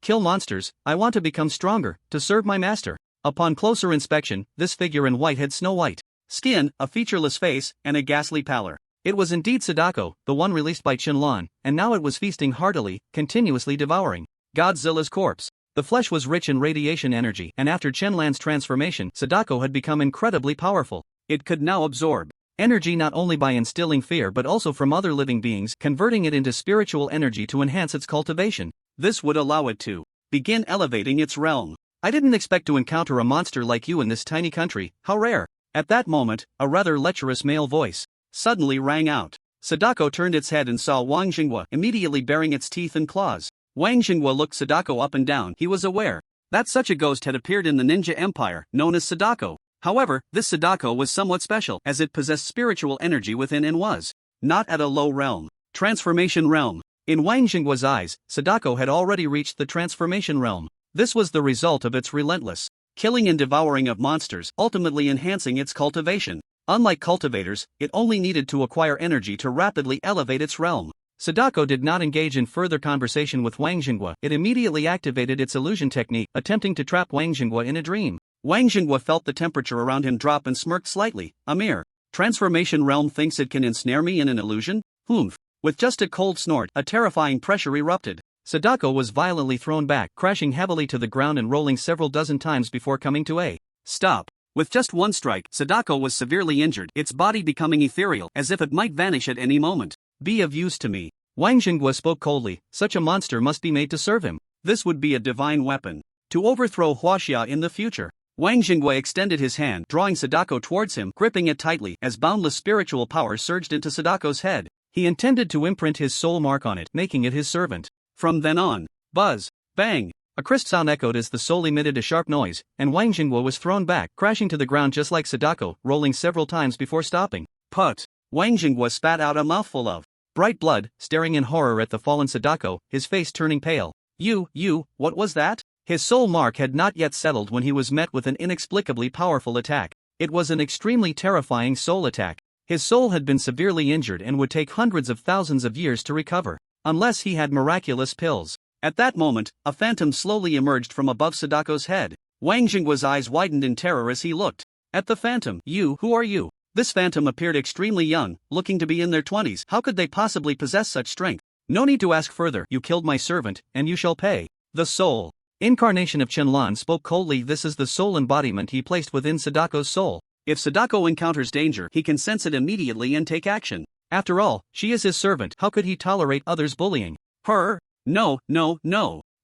Speaker 1: kill monsters, I want to become stronger, to serve my master. Upon closer inspection, this figure in white had snow-white skin, a featureless face, and a ghastly pallor. It was indeed Sadako, the one released by Shenlong, and now it was feasting heartily, continuously devouring Godzilla's corpse. The flesh was rich in radiation energy, and after Shenlong's transformation, Sadako had become incredibly powerful. It could now absorb energy not only by instilling fear but also from other living beings, converting it into spiritual energy to enhance its cultivation. This would allow it to begin elevating its realm. I didn't expect to encounter a monster like you in this tiny country, how rare. At that moment, a rather lecherous male voice suddenly rang out. Sadako turned its head and saw Wang Xinghua immediately baring its teeth and claws. Wang Xinghua looked Sadako up and down. He was aware that such a ghost had appeared in the Ninja Empire, known as Sadako. However, this Sadako was somewhat special, as it possessed spiritual energy within and was not at a low realm. Transformation realm. In Wang Xinghua's eyes, Sadako had already reached the transformation realm. This was the result of its relentless killing and devouring of monsters, ultimately enhancing its cultivation. Unlike cultivators, it only needed to acquire energy to rapidly elevate its realm. Sadako did not engage in further conversation with Wang Xinghua. It immediately activated its illusion technique, attempting to trap Wang Xinghua in a dream. Wang Xinghua felt the temperature around him drop and smirked slightly. A mere transformation realm thinks it can ensnare me in an illusion? Humph. With just a cold snort, a terrifying pressure erupted. Sadako was violently thrown back, crashing heavily to the ground and rolling several dozen times before coming to a stop. With just one strike, Sadako was severely injured, its body becoming ethereal, as if it might vanish at any moment. Be of use to me. Wang Xinghua spoke coldly. Such a monster must be made to serve him. This would be a divine weapon to overthrow Huaxia in the future. Wang Xinghua extended his hand, drawing Sadako towards him, gripping it tightly, as boundless spiritual power surged into Sadako's head. He intended to imprint his soul mark on it, making it his servant. From then on, buzz, bang, a crisp sound echoed as the soul emitted a sharp noise, and Wang Xinghua was thrown back, crashing to the ground just like Sadako, rolling several times before stopping. Put! Wang Xinghua spat out a mouthful of bright blood, staring in horror at the fallen Sadako, his face turning pale. What was that? His soul mark had not yet settled when he was met with an inexplicably powerful attack. It was an extremely terrifying soul attack. His soul had been severely injured and would take hundreds of thousands of years to recover, unless he had miraculous pills. At that moment, a phantom slowly emerged from above Sadako's head. Wang Xinghua's eyes widened in terror as he looked at the phantom. Who are you? This phantom appeared extremely young, looking to be in their 20s. How could they possibly possess such strength? No need to ask further. You killed my servant, and you shall pay. The soul incarnation of Shenlong spoke coldly. This is the soul embodiment he placed within Sadako's soul. If Sadako encounters danger, he can sense it immediately and take action. After all, she is his servant. How could he tolerate others bullying her? No.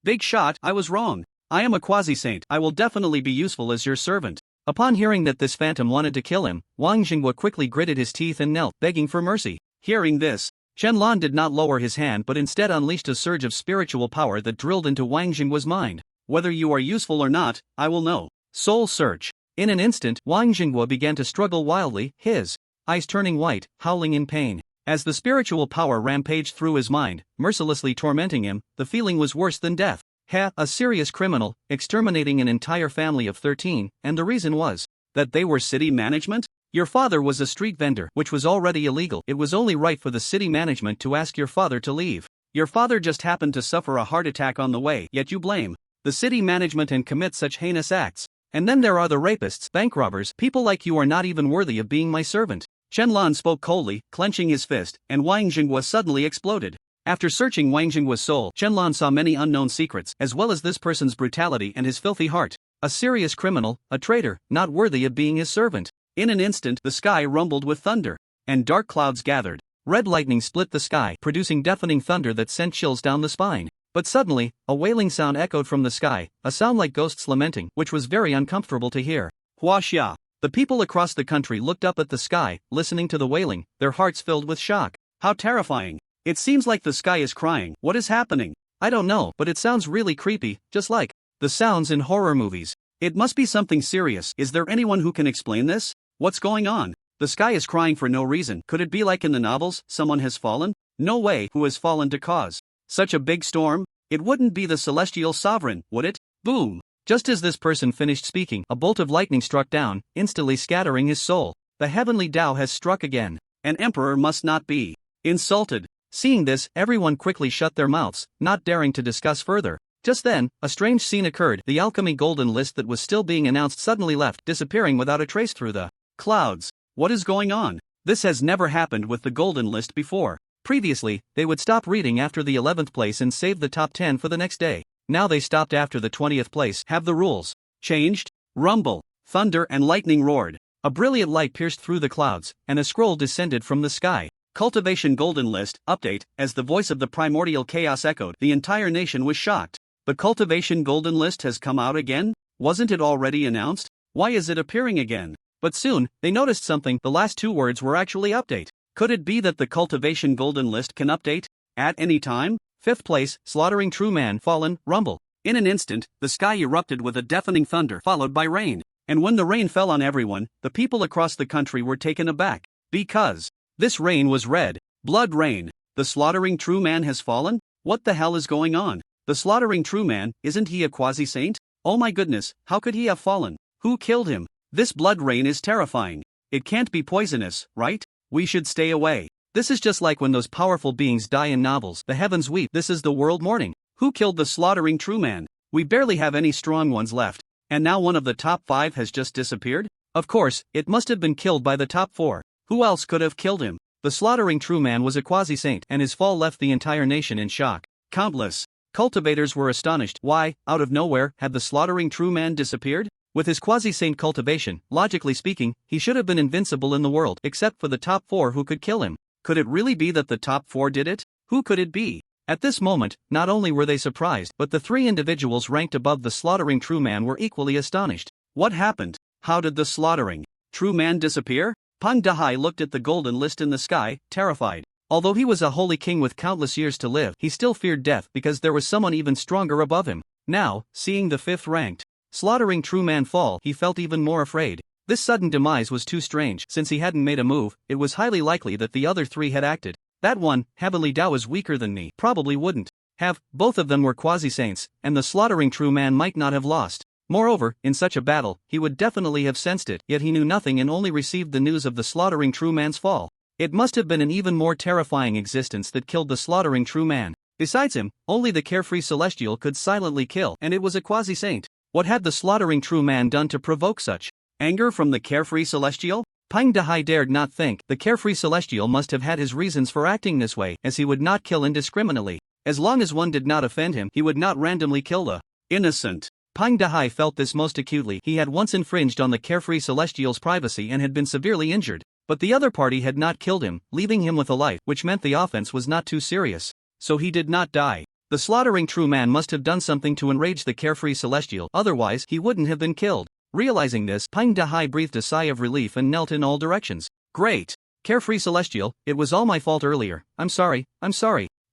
Speaker 1: Big shot, I was wrong. I am a quasi-saint. I will definitely be useful as your servant. Upon hearing that this phantom wanted to kill him, Wang Xinghua quickly gritted his teeth and knelt, begging for mercy. Hearing this, Shenlong did not lower his hand but instead unleashed a surge of spiritual power that drilled into Wang Xinghua's mind. Whether you are useful or not, I will know. Soul search. In an instant, Wang Xinghua began to struggle wildly, his eyes turning white, howling in pain. As the spiritual power rampaged through his mind, mercilessly tormenting him, the feeling was worse than death. A serious criminal, exterminating an entire family of 13, and the reason was that they were city management? Your father was a street vendor, which was already illegal. It was only right for the city management to ask your father to leave. Your father just happened to suffer a heart attack on the way, yet you blame the city management and commit such heinous acts. And then there are the rapists, bank robbers. People like you are not even worthy of being my servant. Shenlong spoke coldly, clenching his fist, and Wang Xinghua suddenly exploded. After searching Wang Xinghua's soul, Shenlong saw many unknown secrets, as well as this person's brutality and his filthy heart. A serious criminal, a traitor, not worthy of being his servant. In an instant, the sky rumbled with thunder, and dark clouds gathered. Red lightning split the sky, producing deafening thunder that sent chills down the spine. But suddenly, a wailing sound echoed from the sky, a sound like ghosts lamenting, which was very uncomfortable to hear. Huaxia. The people across the country looked up at the sky, listening to the wailing, their hearts filled with shock. How terrifying. It seems like the sky is crying. What is happening? I don't know, but it sounds really creepy, just like the sounds in horror movies.
Speaker 2: It must be something serious. Is there anyone who can explain this? What's going on? The sky is crying for no reason. Could it be like in the novels, someone has fallen? No way. Who has fallen to cause such a big storm? It wouldn't be the celestial sovereign, would it? Boom!
Speaker 1: Just as this person finished speaking, a bolt of lightning struck down, instantly scattering his soul. The heavenly Tao has struck again.
Speaker 2: An emperor must not be insulted.
Speaker 1: Seeing this, everyone quickly shut their mouths, not daring to discuss further. Just then, a strange scene occurred. The alchemy golden list that was still being announced suddenly left, disappearing without a trace through the
Speaker 2: clouds. What is going on? This has never happened with the golden list before.
Speaker 1: Previously, they would stop reading after the 11th place and save the top 10 for the next day. Now they stopped after the 20th place.
Speaker 2: Have the rules changed? Rumble, thunder and lightning roared.
Speaker 1: A brilliant light pierced through the clouds, and a scroll descended from the sky.
Speaker 2: Cultivation Golden List, update. As the voice of the primordial chaos echoed, the entire nation was shocked. The Cultivation Golden List has come out again? Wasn't it already announced? Why is it appearing again?
Speaker 1: But soon, they noticed something. The last two words were actually update.
Speaker 2: Could it be that the Cultivation Golden List can update at any time?
Speaker 1: 5th place, slaughtering true man, fallen, rumble.
Speaker 2: In an instant, the sky erupted with a deafening thunder followed by rain. And when the rain fell on everyone, the people across the country were taken aback. Because this rain was red. Blood rain. The slaughtering true man has fallen? What the hell is going on? The slaughtering true man, isn't he a quasi-saint? Oh my goodness, how could he have fallen? Who killed him? This blood rain is terrifying. It can't be poisonous, right? We should stay away.
Speaker 1: This is just like when those powerful beings die in novels. The heavens weep. This is the world mourning.
Speaker 2: Who killed the slaughtering true man? We barely have any strong ones left. And now one of the top 5 has just disappeared?
Speaker 1: Of course, it must have been killed by the top 4.
Speaker 2: Who else could have killed him?
Speaker 1: The slaughtering true man was a quasi-saint, and his fall left the entire nation in shock.
Speaker 2: Countless
Speaker 1: cultivators were astonished. Why, out of nowhere, had the slaughtering true man disappeared? With his quasi-saint cultivation, logically speaking, he should have been invincible in the world, except for the top 4 who could kill him.
Speaker 2: Could it really be that the top 4 did it? Who could it be?
Speaker 1: At this moment, not only were they surprised, but the 3 individuals ranked above the slaughtering true man were equally astonished.
Speaker 2: What happened? How did the slaughtering true man disappear? Pang Dahai looked at the golden list in the sky, terrified.
Speaker 1: Although he was a holy king with countless years to live, he still feared death because there was someone even stronger above him. Now, seeing the 5th ranked slaughtering true man fall, he felt even more afraid. This sudden demise was too strange. Since he hadn't made a move, it was highly likely that the other 3 had acted. That one, heavenly Tao, is weaker than me, probably wouldn't have. Both of them were quasi-saints, and the slaughtering true man might not have lost. Moreover, in such a battle, he would definitely have sensed it, yet he knew nothing and only received the news of the slaughtering true man's fall. It must have been an even more terrifying existence that killed the slaughtering true man. Besides him, only the carefree celestial could silently kill, and it was a quasi-saint. What had the slaughtering true man done to provoke such anger from the carefree celestial? Pang Dahai dared not think. The carefree celestial must have had his reasons for acting this way, as he would not kill indiscriminately. As long as one did not offend him, he would not randomly kill the innocent. Pang Dahai felt this most acutely. He had once infringed on the carefree celestial's privacy and had been severely injured. But the other party had not killed him, leaving him with a life, which meant the offense was not too serious. So he did not die. The slaughtering true man must have done something to enrage the carefree celestial, otherwise he wouldn't have been killed. Realizing this, Pang Dahai breathed a sigh of relief and knelt in all directions. Great! Carefree celestial, it was all my fault earlier. I'm sorry.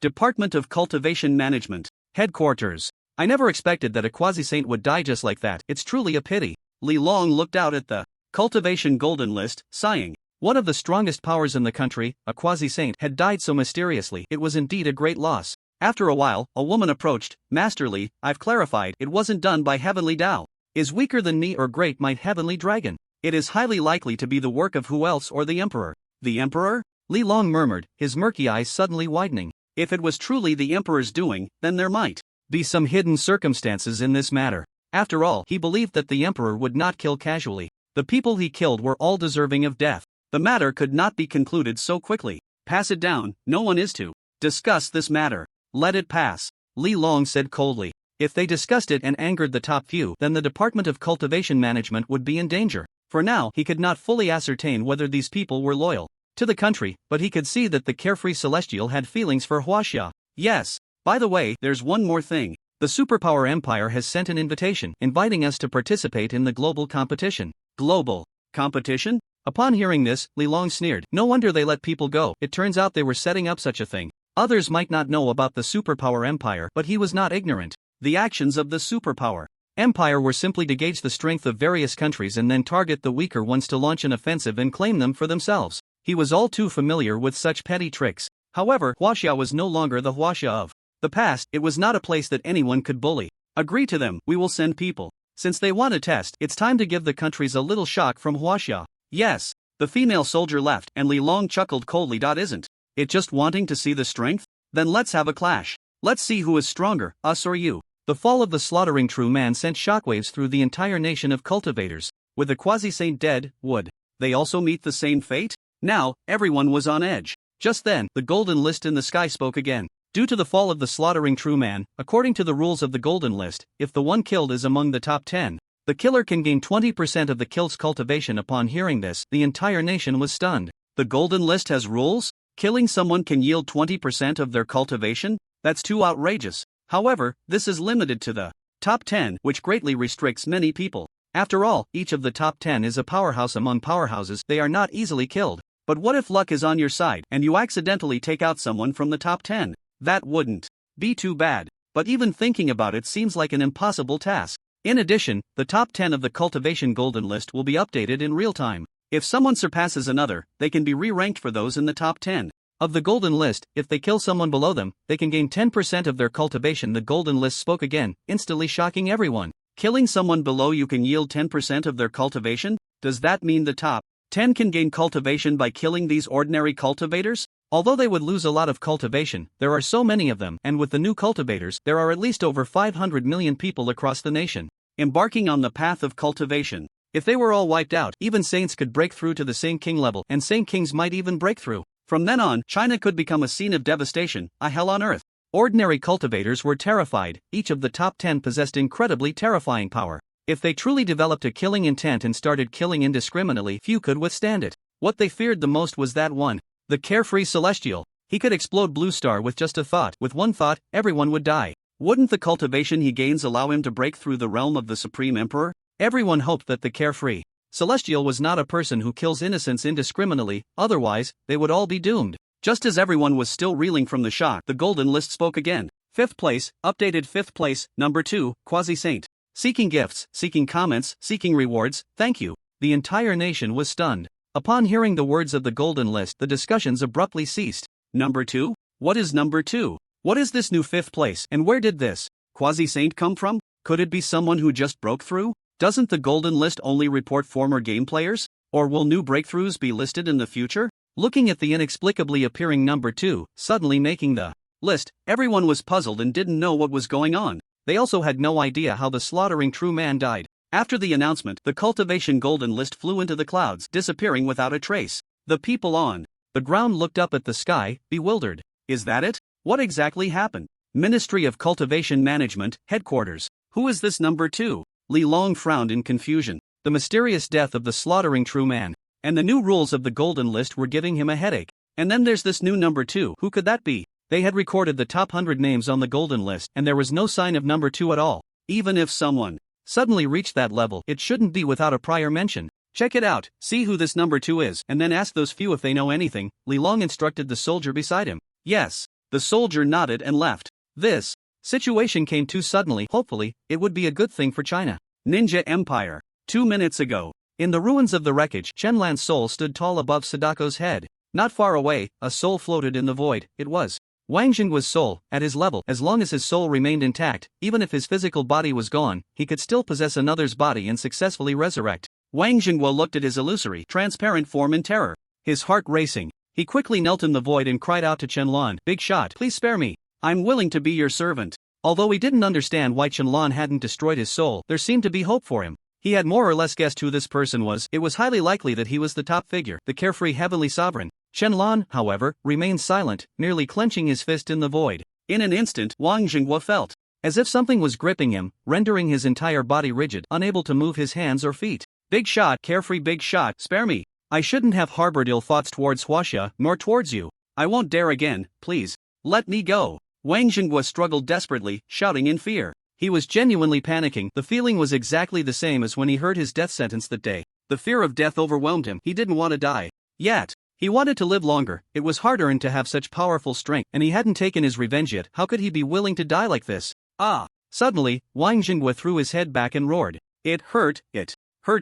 Speaker 2: Department of Cultivation Management.
Speaker 1: Headquarters. I never expected that a quasi-saint would die just like that. It's truly a pity.
Speaker 2: Li Long looked out at the Cultivation Golden List, sighing.
Speaker 1: One of the strongest powers in the country, a quasi-saint, had died so mysteriously. It was indeed a great loss. After a while, a woman approached. Master Li, I've clarified, it wasn't done by Heavenly Tao. Is weaker than me or great might Heavenly Dragon. It is highly likely to be the work of who else or the Emperor.
Speaker 2: The Emperor?
Speaker 1: Li Long murmured, his murky eyes suddenly widening.
Speaker 2: If it was truly the Emperor's doing, then there might
Speaker 1: be some hidden circumstances in this matter. After all, he believed that the Emperor would not kill casually. The people he killed were all deserving of death.
Speaker 2: The matter could not be concluded so quickly. Pass it down, no one is to discuss this matter. Let it pass, Li Long said coldly. If they discussed it and angered the top few, then the Department of Cultivation Management would be in danger. For now, he could not fully ascertain whether these people were loyal to the country, but he could see that the carefree celestial had feelings for Huaxia. Yes. By the way, there's one more thing. The Superpower Empire has sent an invitation, inviting us to participate in the global competition. Global competition?
Speaker 1: Upon hearing this, Li Long sneered. No wonder they let people go. It turns out they were setting up such a thing. Others might not know about the Superpower Empire, but he was not ignorant.
Speaker 2: The actions of the superpower
Speaker 1: empire were simply to gauge the strength of various countries and then target the weaker ones to launch an offensive and claim them for themselves. He was all too familiar with such petty tricks. However, Huaxia was no longer the Huaxia of the past. It was not a place that anyone could bully. Agree to them, we will send people. Since they want a test, it's time to give the countries a little shock from Huaxia. Yes. The female soldier left, and Li Long chuckled coldly. Isn't it just wanting to see the strength? Then let's have a clash. Let's see who is stronger, us or you. The fall of the slaughtering true man sent shockwaves through the entire nation of cultivators. With the quasi-saint dead, would they also meet the same fate? Now, everyone was on edge. Just then, the golden list in the sky spoke again. Due to the fall of the slaughtering true man, according to the rules of the golden list, if the one killed is among the top 10, the killer can gain 20% of the killed's cultivation. Upon hearing this, the entire nation was stunned. The golden list has rules? Killing someone can yield 20% of their cultivation? That's too outrageous. However, this is limited to the top 10, which greatly restricts many people. After all, each of the top 10 is a powerhouse among powerhouses. They are not easily killed. But what if luck is on your side and you accidentally take out someone from the top 10? That wouldn't be too bad. But even thinking about it seems like an impossible task. In addition, the top 10 of the cultivation golden list will be updated in real time. If someone surpasses another, they can be re-ranked for those in the top 10 of the golden list. If they kill someone below them, they can gain 10% of their cultivation. The golden list spoke again, instantly shocking everyone. Killing someone below you can yield 10% of their cultivation? Does that mean the top 10 can gain cultivation by killing these ordinary cultivators? Although they would lose a lot of cultivation, there are so many of them, and with the new cultivators, there are at least over 500 million people across the nation embarking on the path of cultivation. If they were all wiped out, even saints could break through to the Saint King level, and Saint Kings might even break through. From then on, China could become a scene of devastation, a hell on earth. Ordinary cultivators were terrified. Each of the top 10 possessed incredibly terrifying power. If they truly developed a killing intent and started killing indiscriminately, few could withstand it. What they feared the most was that one, the carefree celestial. He could explode Blue Star with just a thought. With one thought, everyone would die. Wouldn't the cultivation he gains allow him to break through the realm of the Supreme Emperor? Everyone hoped that the carefree celestial was not a person who kills innocents indiscriminately, otherwise, they would all be doomed. Just as everyone was still reeling from the shock, the golden list spoke again. 5th place, updated 5th place, number 2, quasi-saint. Seeking gifts, seeking comments, seeking rewards, thank you. The entire nation was stunned. Upon hearing the words of the golden list, the discussions abruptly ceased. Number 2? What is number 2? What is this new 5th place, and where did this quasi-saint come from? Could it be someone who just broke through? Doesn't the golden list only report former game players? Or will new breakthroughs be listed in the future? Looking at the inexplicably appearing number 2, suddenly making the list, everyone was puzzled and didn't know what was going on. They also had no idea how the slaughtering true man died. After the announcement, the cultivation golden list flew into the clouds, disappearing without a trace. The people on the ground looked up at the sky, bewildered. Is that it? What exactly happened? Ministry of Cultivation Management, Headquarters. Who is this number 2? Li Long frowned in confusion. The mysterious death of the slaughtering true man, and the new rules of the golden list were giving him a headache. And then there's this new number 2, who could that be? They had recorded the top 100 names on the golden list, and there was no sign of number 2 at all. Even if someone suddenly reached that level, it shouldn't be without a prior mention. Check it out, see who this number 2 is, and then ask those few if they know anything, Li Long instructed the soldier beside him. Yes. The soldier nodded and left. This situation came too suddenly. Hopefully, it would be a good thing for China. Ninja Empire. 2 minutes ago. In the ruins of the wreckage, Chen Lan's soul stood tall above Sadako's head. Not far away, a soul floated in the void. It was Wang Jingguo's soul. At his level, as long as his soul remained intact, even if his physical body was gone, he could still possess another's body and successfully resurrect. Wang Jingguo looked at his illusory, transparent form in terror. His heart racing. He quickly knelt in the void and cried out to Chen, "Big shot, please spare me. I'm willing to be your servant." Although he didn't understand why Chen hadn't destroyed his soul, there seemed to be hope for him. He had more or less guessed who this person was. It was highly likely that he was the top figure, the carefree heavenly sovereign. Chen, however, remained silent, nearly clenching his fist in the void. In an instant, Wang Jingguo felt as if something was gripping him, rendering his entire body rigid, unable to move his hands or feet. "Big shot, carefree big shot, spare me. I shouldn't have harbored ill thoughts towards Huaxia, nor towards you. I won't dare again, please. Let me go." Wang Jingguo struggled desperately, shouting in fear. He was genuinely panicking. The feeling was exactly the same as when he heard his death sentence that day. The fear of death overwhelmed him. He didn't want to die yet. He wanted to live longer. It was harder and to have such powerful strength, and he hadn't taken his revenge yet. How could he be willing to die like this? Ah!
Speaker 2: Suddenly, Wang Jinghua threw his head back and roared. It hurt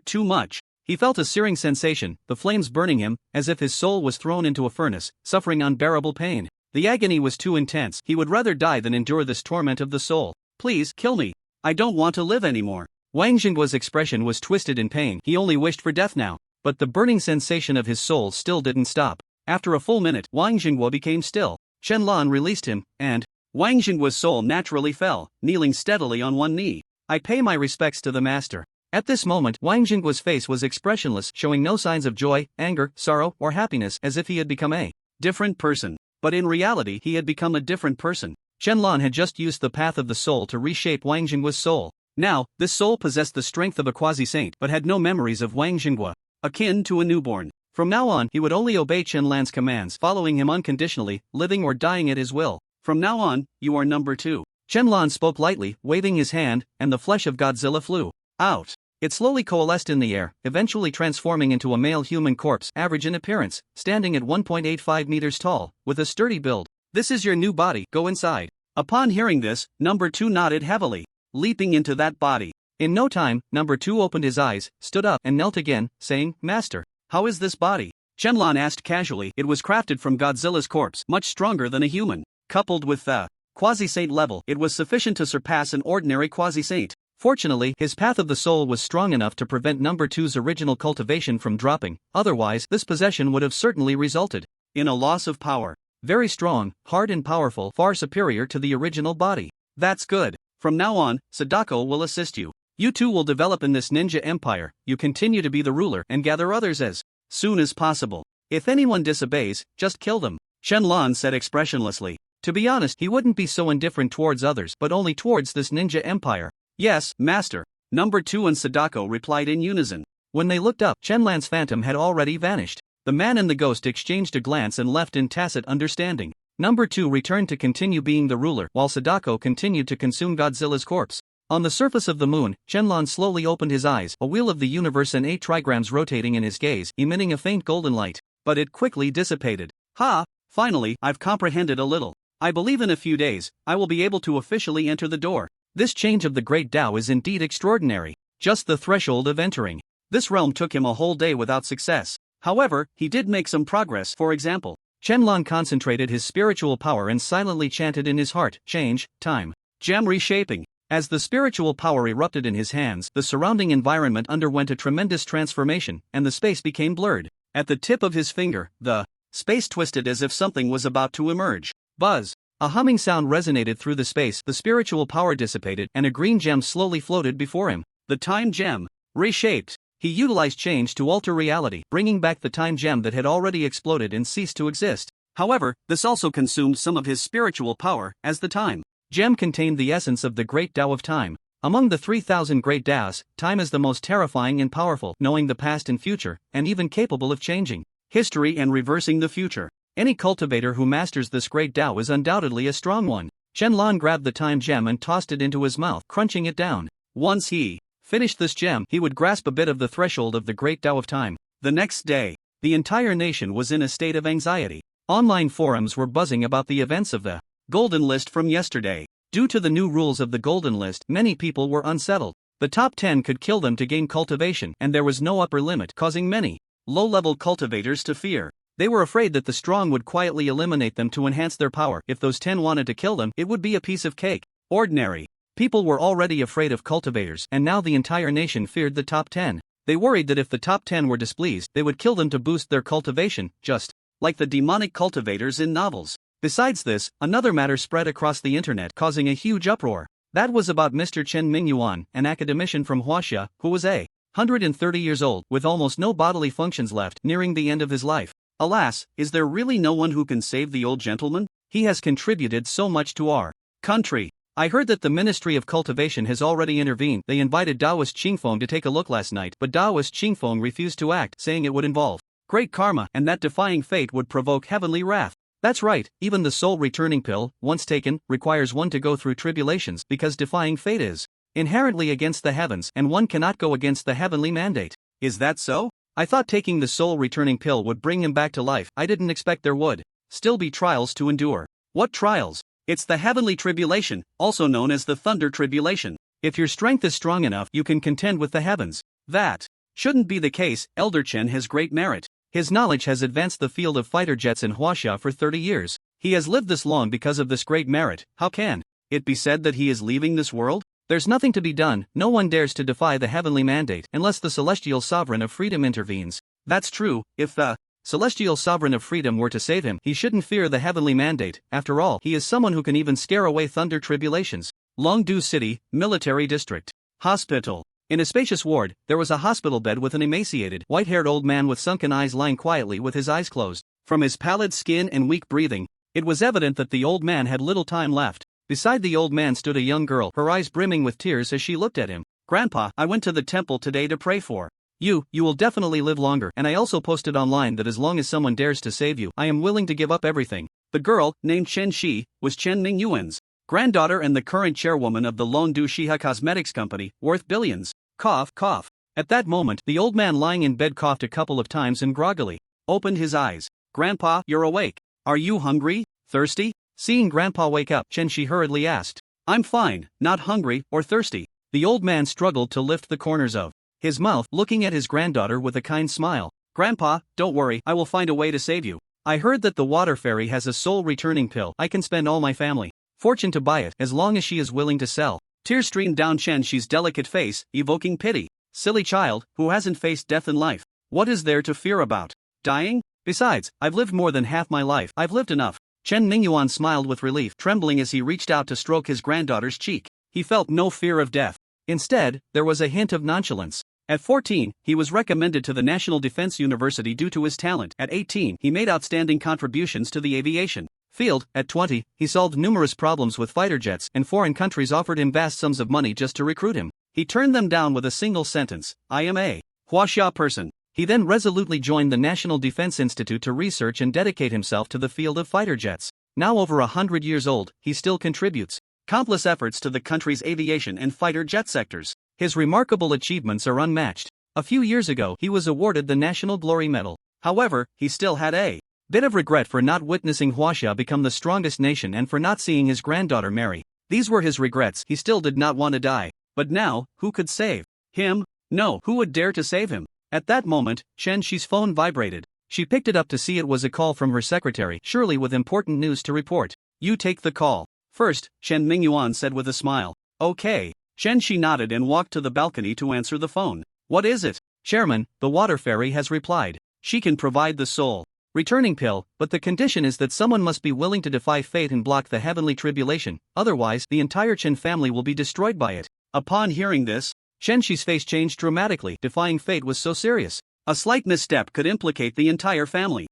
Speaker 2: too much. He felt a searing sensation, the flames burning him, as if his soul was thrown into a furnace, suffering unbearable pain. The agony was too intense, he would rather die than endure this torment of the soul. Please, kill me. I don't want to live anymore. Wang Jinghua's expression was twisted in pain, he only wished for death now. But the burning sensation of his soul still didn't stop. After a full minute, Wang Jinghua became still. Chen-lan released him, and Wang Jinghua's soul naturally fell, kneeling steadily on one knee. I pay my respects to the master. At this moment, Wang Jinghua's face was expressionless, showing no signs of joy, anger, sorrow, or happiness, as if he had become a different person. But in reality, he had become a different person. Chen-lan had just used the path of the soul to reshape Wang Jinghua's soul. Now, this soul possessed the strength of a quasi-saint but had no memories of Wang Jinghua, akin to a newborn. From now on, he would only obey Chen-lan's commands, following him unconditionally, living or dying at his will. From now on, you are number 2. Chen-lan spoke lightly, waving his hand, and the flesh of Godzilla flew out. It slowly coalesced in the air, eventually transforming into a male human corpse, average in appearance, standing at 1.85 meters tall, with a sturdy build. This is your new body, go inside. Upon hearing this, number 2 nodded heavily, leaping into that body. In no time, number 2 opened his eyes, stood up, and knelt again, saying, Master, how is this body? Chen-lan asked casually. It was crafted from Godzilla's corpse, much stronger than a human. Coupled with the quasi-saint level, it was sufficient to surpass an ordinary quasi-saint. Fortunately, his path of the soul was strong enough to prevent number 2's original cultivation from dropping, otherwise, this possession would have certainly resulted in a loss of power. Very strong, hard and powerful, far superior to the original body. That's good. From now on, Sadako will assist you. You two will develop in this ninja empire, you continue to be the ruler and gather others as soon as possible. If anyone disobeys, just kill them. Chen-lan said expressionlessly. To be honest, he wouldn't be so indifferent towards others but only towards this ninja empire. Yes, master. Number 2 and Sadako replied in unison. When they looked up, Chen-lan's phantom had already vanished. The man and the ghost exchanged a glance and left in tacit understanding. Number 2 returned to continue being the ruler while Sadako continued to consume Godzilla's corpse. On the surface of the moon, Chen-lan slowly opened his eyes, a wheel of the universe and 8 trigrams rotating in his gaze, emitting a faint golden light. But it quickly dissipated. Ha! Finally, I've comprehended a little. I believe in a few days, I will be able to officially enter the door. This change of the great Tao is indeed extraordinary. Just the threshold of entering. This realm took him a whole day without success. However, he did make some progress. For example, Chen-lan concentrated his spiritual power and silently chanted in his heart, change, time, gem reshaping. As the spiritual power erupted in his hands, the surrounding environment underwent a tremendous transformation, and the space became blurred. At the tip of his finger, the space twisted as if something was about to emerge. Buzz! A humming sound resonated through the space, the spiritual power dissipated, and a green gem slowly floated before him. The time gem. Reshaped. He utilized change to alter reality, bringing back the time gem that had already exploded and ceased to exist. However, this also consumed some of his spiritual power, as the time gem contained the essence of the great Tao of time. Among the 3,000 great Taos, time is the most terrifying and powerful, knowing the past and future, and even capable of changing history and reversing the future. Any cultivator who masters this great Tao is undoubtedly a strong one. Chen-lan grabbed the time gem and tossed it into his mouth, crunching it down. Once he finished this gem, he would grasp a bit of the threshold of the great Tao of time. The next day, the entire nation was in a state of anxiety. Online forums were buzzing about the events of the Golden List from yesterday. Due to the new rules of the Golden List, many people were unsettled. The top 10 could kill them to gain cultivation, and there was no upper limit, causing many low-level cultivators to fear. They were afraid that the strong would quietly eliminate them to enhance their power. If those 10 wanted to kill them, it would be a piece of cake. Ordinary people were already afraid of cultivators, and now the entire nation feared the top 10. They worried that if the top 10 were displeased, they would kill them to boost their cultivation, just like the demonic cultivators in novels. Besides this, another matter spread across the internet, causing a huge uproar. That was about Mr. Chen Mingyuan, an academician from Huaxia, who was 130 years old, with almost no bodily functions left, nearing the end of his life. Alas, is there really no one who can save the old gentleman? He has contributed so much to our country. I heard that the Ministry of Cultivation has already intervened. They invited Daoist Qingfeng to take a look last night, but Daoist Qingfeng refused to act, saying it would involve great karma and that defying fate would provoke heavenly wrath. That's right, even the soul returning pill, once taken, requires one to go through tribulations because defying fate is inherently against the heavens and one cannot go against the heavenly mandate. Is that so? I thought taking the soul returning pill would bring him back to life. I didn't expect there would still be trials to endure. What trials? It's the heavenly tribulation, also known as the thunder tribulation. If your strength is strong enough, you can contend with the heavens. That shouldn't be the case. Elder Chen has great merit. His knowledge has advanced the field of fighter jets in Huaxia for 30 years. He has lived this long because of this great merit. How can it be said that he is leaving this world? There's nothing to be done. No one dares to defy the heavenly mandate unless the celestial sovereign of freedom intervenes. That's true. If the celestial sovereign of freedom were to save him, he shouldn't fear the heavenly mandate. After all, he is someone who can even scare away thunder tribulations. Longdu City, Military District. Hospital. In a spacious ward, there was a hospital bed with an emaciated, white-haired old man with sunken eyes lying quietly with his eyes closed. From his pallid skin and weak breathing, it was evident that the old man had little time left. Beside the old man stood a young girl, her eyes brimming with tears as she looked at him. "Grandpa, I went to the temple today to pray for you. You will definitely live longer, and I also posted online that as long as someone dares to save you, I am willing to give up everything." The girl, named Chen Shi, was Chen Mingyuan's granddaughter and the current chairwoman of the Longdu Shiha Cosmetics Company, worth billions. Cough, cough. At that moment, the old man lying in bed coughed a couple of times and groggily opened his eyes. "Grandpa, you're awake. Are you hungry? Thirsty?" Seeing Grandpa wake up, Chen Shi hurriedly asked. "I'm fine, not hungry or thirsty." The old man struggled to lift the corners of his mouth, looking at his granddaughter with a kind smile. "Grandpa, don't worry, I will find a way to save you. I heard that the water fairy has a soul returning pill. I can spend all my family fortune to buy it, as long as she is willing to sell." Tears streamed down Chen Shi's delicate face, evoking pity. "Silly child, who hasn't faced death in life? What is there to fear about? Dying? Besides, I've lived more than half my life. I've lived enough." Chen Mingyuan smiled with relief, trembling as he reached out to stroke his granddaughter's cheek. He felt no fear of death. Instead, there was a hint of nonchalance. At 14, he was recommended to the National Defense University due to his talent. At 18, he made outstanding contributions to the aviation field. At 20, he solved numerous problems with fighter jets, and foreign countries offered him vast sums of money just to recruit him. He turned them down with a single sentence: "I am a Huaxia person." He then resolutely joined the National Defense Institute to research and dedicate himself to the field of fighter jets. Now over 100 years old, he still contributes countless efforts to the country's aviation and fighter jet sectors. His remarkable achievements are unmatched. A few years ago, he was awarded the National Glory Medal. However, he still had a bit of regret for not witnessing Huaxia become the strongest nation and for not seeing his granddaughter marry. These were his regrets. He still did not want to die. But now, who could save him? No, who would dare to save him? At that moment, Chen Shi's phone vibrated. She picked it up to see it was a call from her secretary, surely with important news to report. "You take the call first," Chen Mingyuan said with a smile. "Okay." Chen Shi nodded and walked to the balcony to answer the phone. "What is it?" "Chairman, the water fairy has replied. She can provide the soul returning pill, but the condition is that someone must be willing to defy fate and block the heavenly tribulation, otherwise the entire Chen family will be destroyed by it." Upon hearing this, Chen Shi's face changed dramatically. Defying fate was so serious. A slight misstep could implicate the entire family.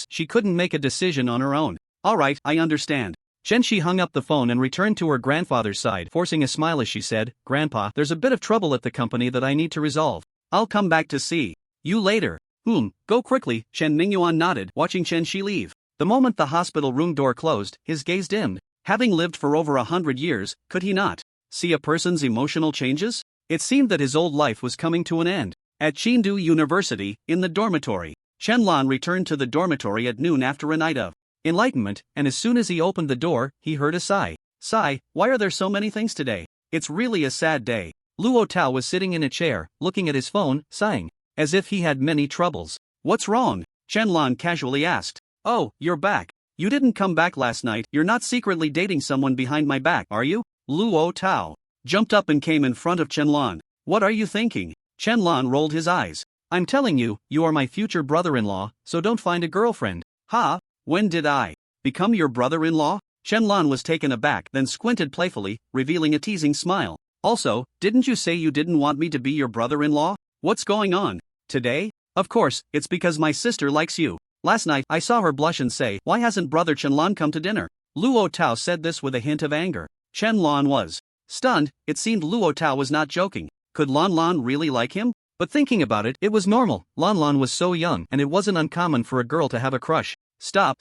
Speaker 2: She couldn't make a decision on her own. "All right, I understand." Chen Shi hung up the phone and returned to her grandfather's side, forcing a smile as she said, "Grandpa, there's a bit of trouble at the company that I need to resolve. I'll come back to see you later." Go quickly," Chen Mingyuan nodded, watching Chen Shi leave. The moment the hospital room door closed, his gaze dimmed. Having lived for over 100 years, could he not see a person's emotional changes? It seemed that his old life was coming to an end. At Qingdu University, in the dormitory, Chen Lan returned to the dormitory at noon after a night of enlightenment, and as soon as he opened the door, he heard a sigh. "Sigh, why are there so many things today? It's really a sad day." Luo Tao was sitting in a chair, looking at his phone, sighing, as if he had many troubles. "What's wrong?" Chen Lan casually asked. "Oh, you're back. You didn't come back last night. You're not secretly dating someone behind my back, are you?" Luo Tao jumped up and came in front of Chen Lan. "What are you thinking?" Chen Lan rolled his eyes. "I'm telling you, you are my future brother-in-law, so don't find a girlfriend." "Ha? When did I become your brother-in-law?" Chen Lan was taken aback, then squinted playfully, revealing a teasing smile. "Also, didn't you say you didn't want me to be your brother-in-law? What's going on today?" "Of course, it's because my sister likes you. Last night, I saw her blush and say, 'Why hasn't brother Chen Lan come to dinner?'" Luo Tao said this with a hint of anger. Chen Lan was stunned. It seemed Luo Tao was not joking. Could Lan Lan really like him? But thinking about it, it was normal. Lan Lan was so young, and it wasn't uncommon for a girl to have a crush. Stop,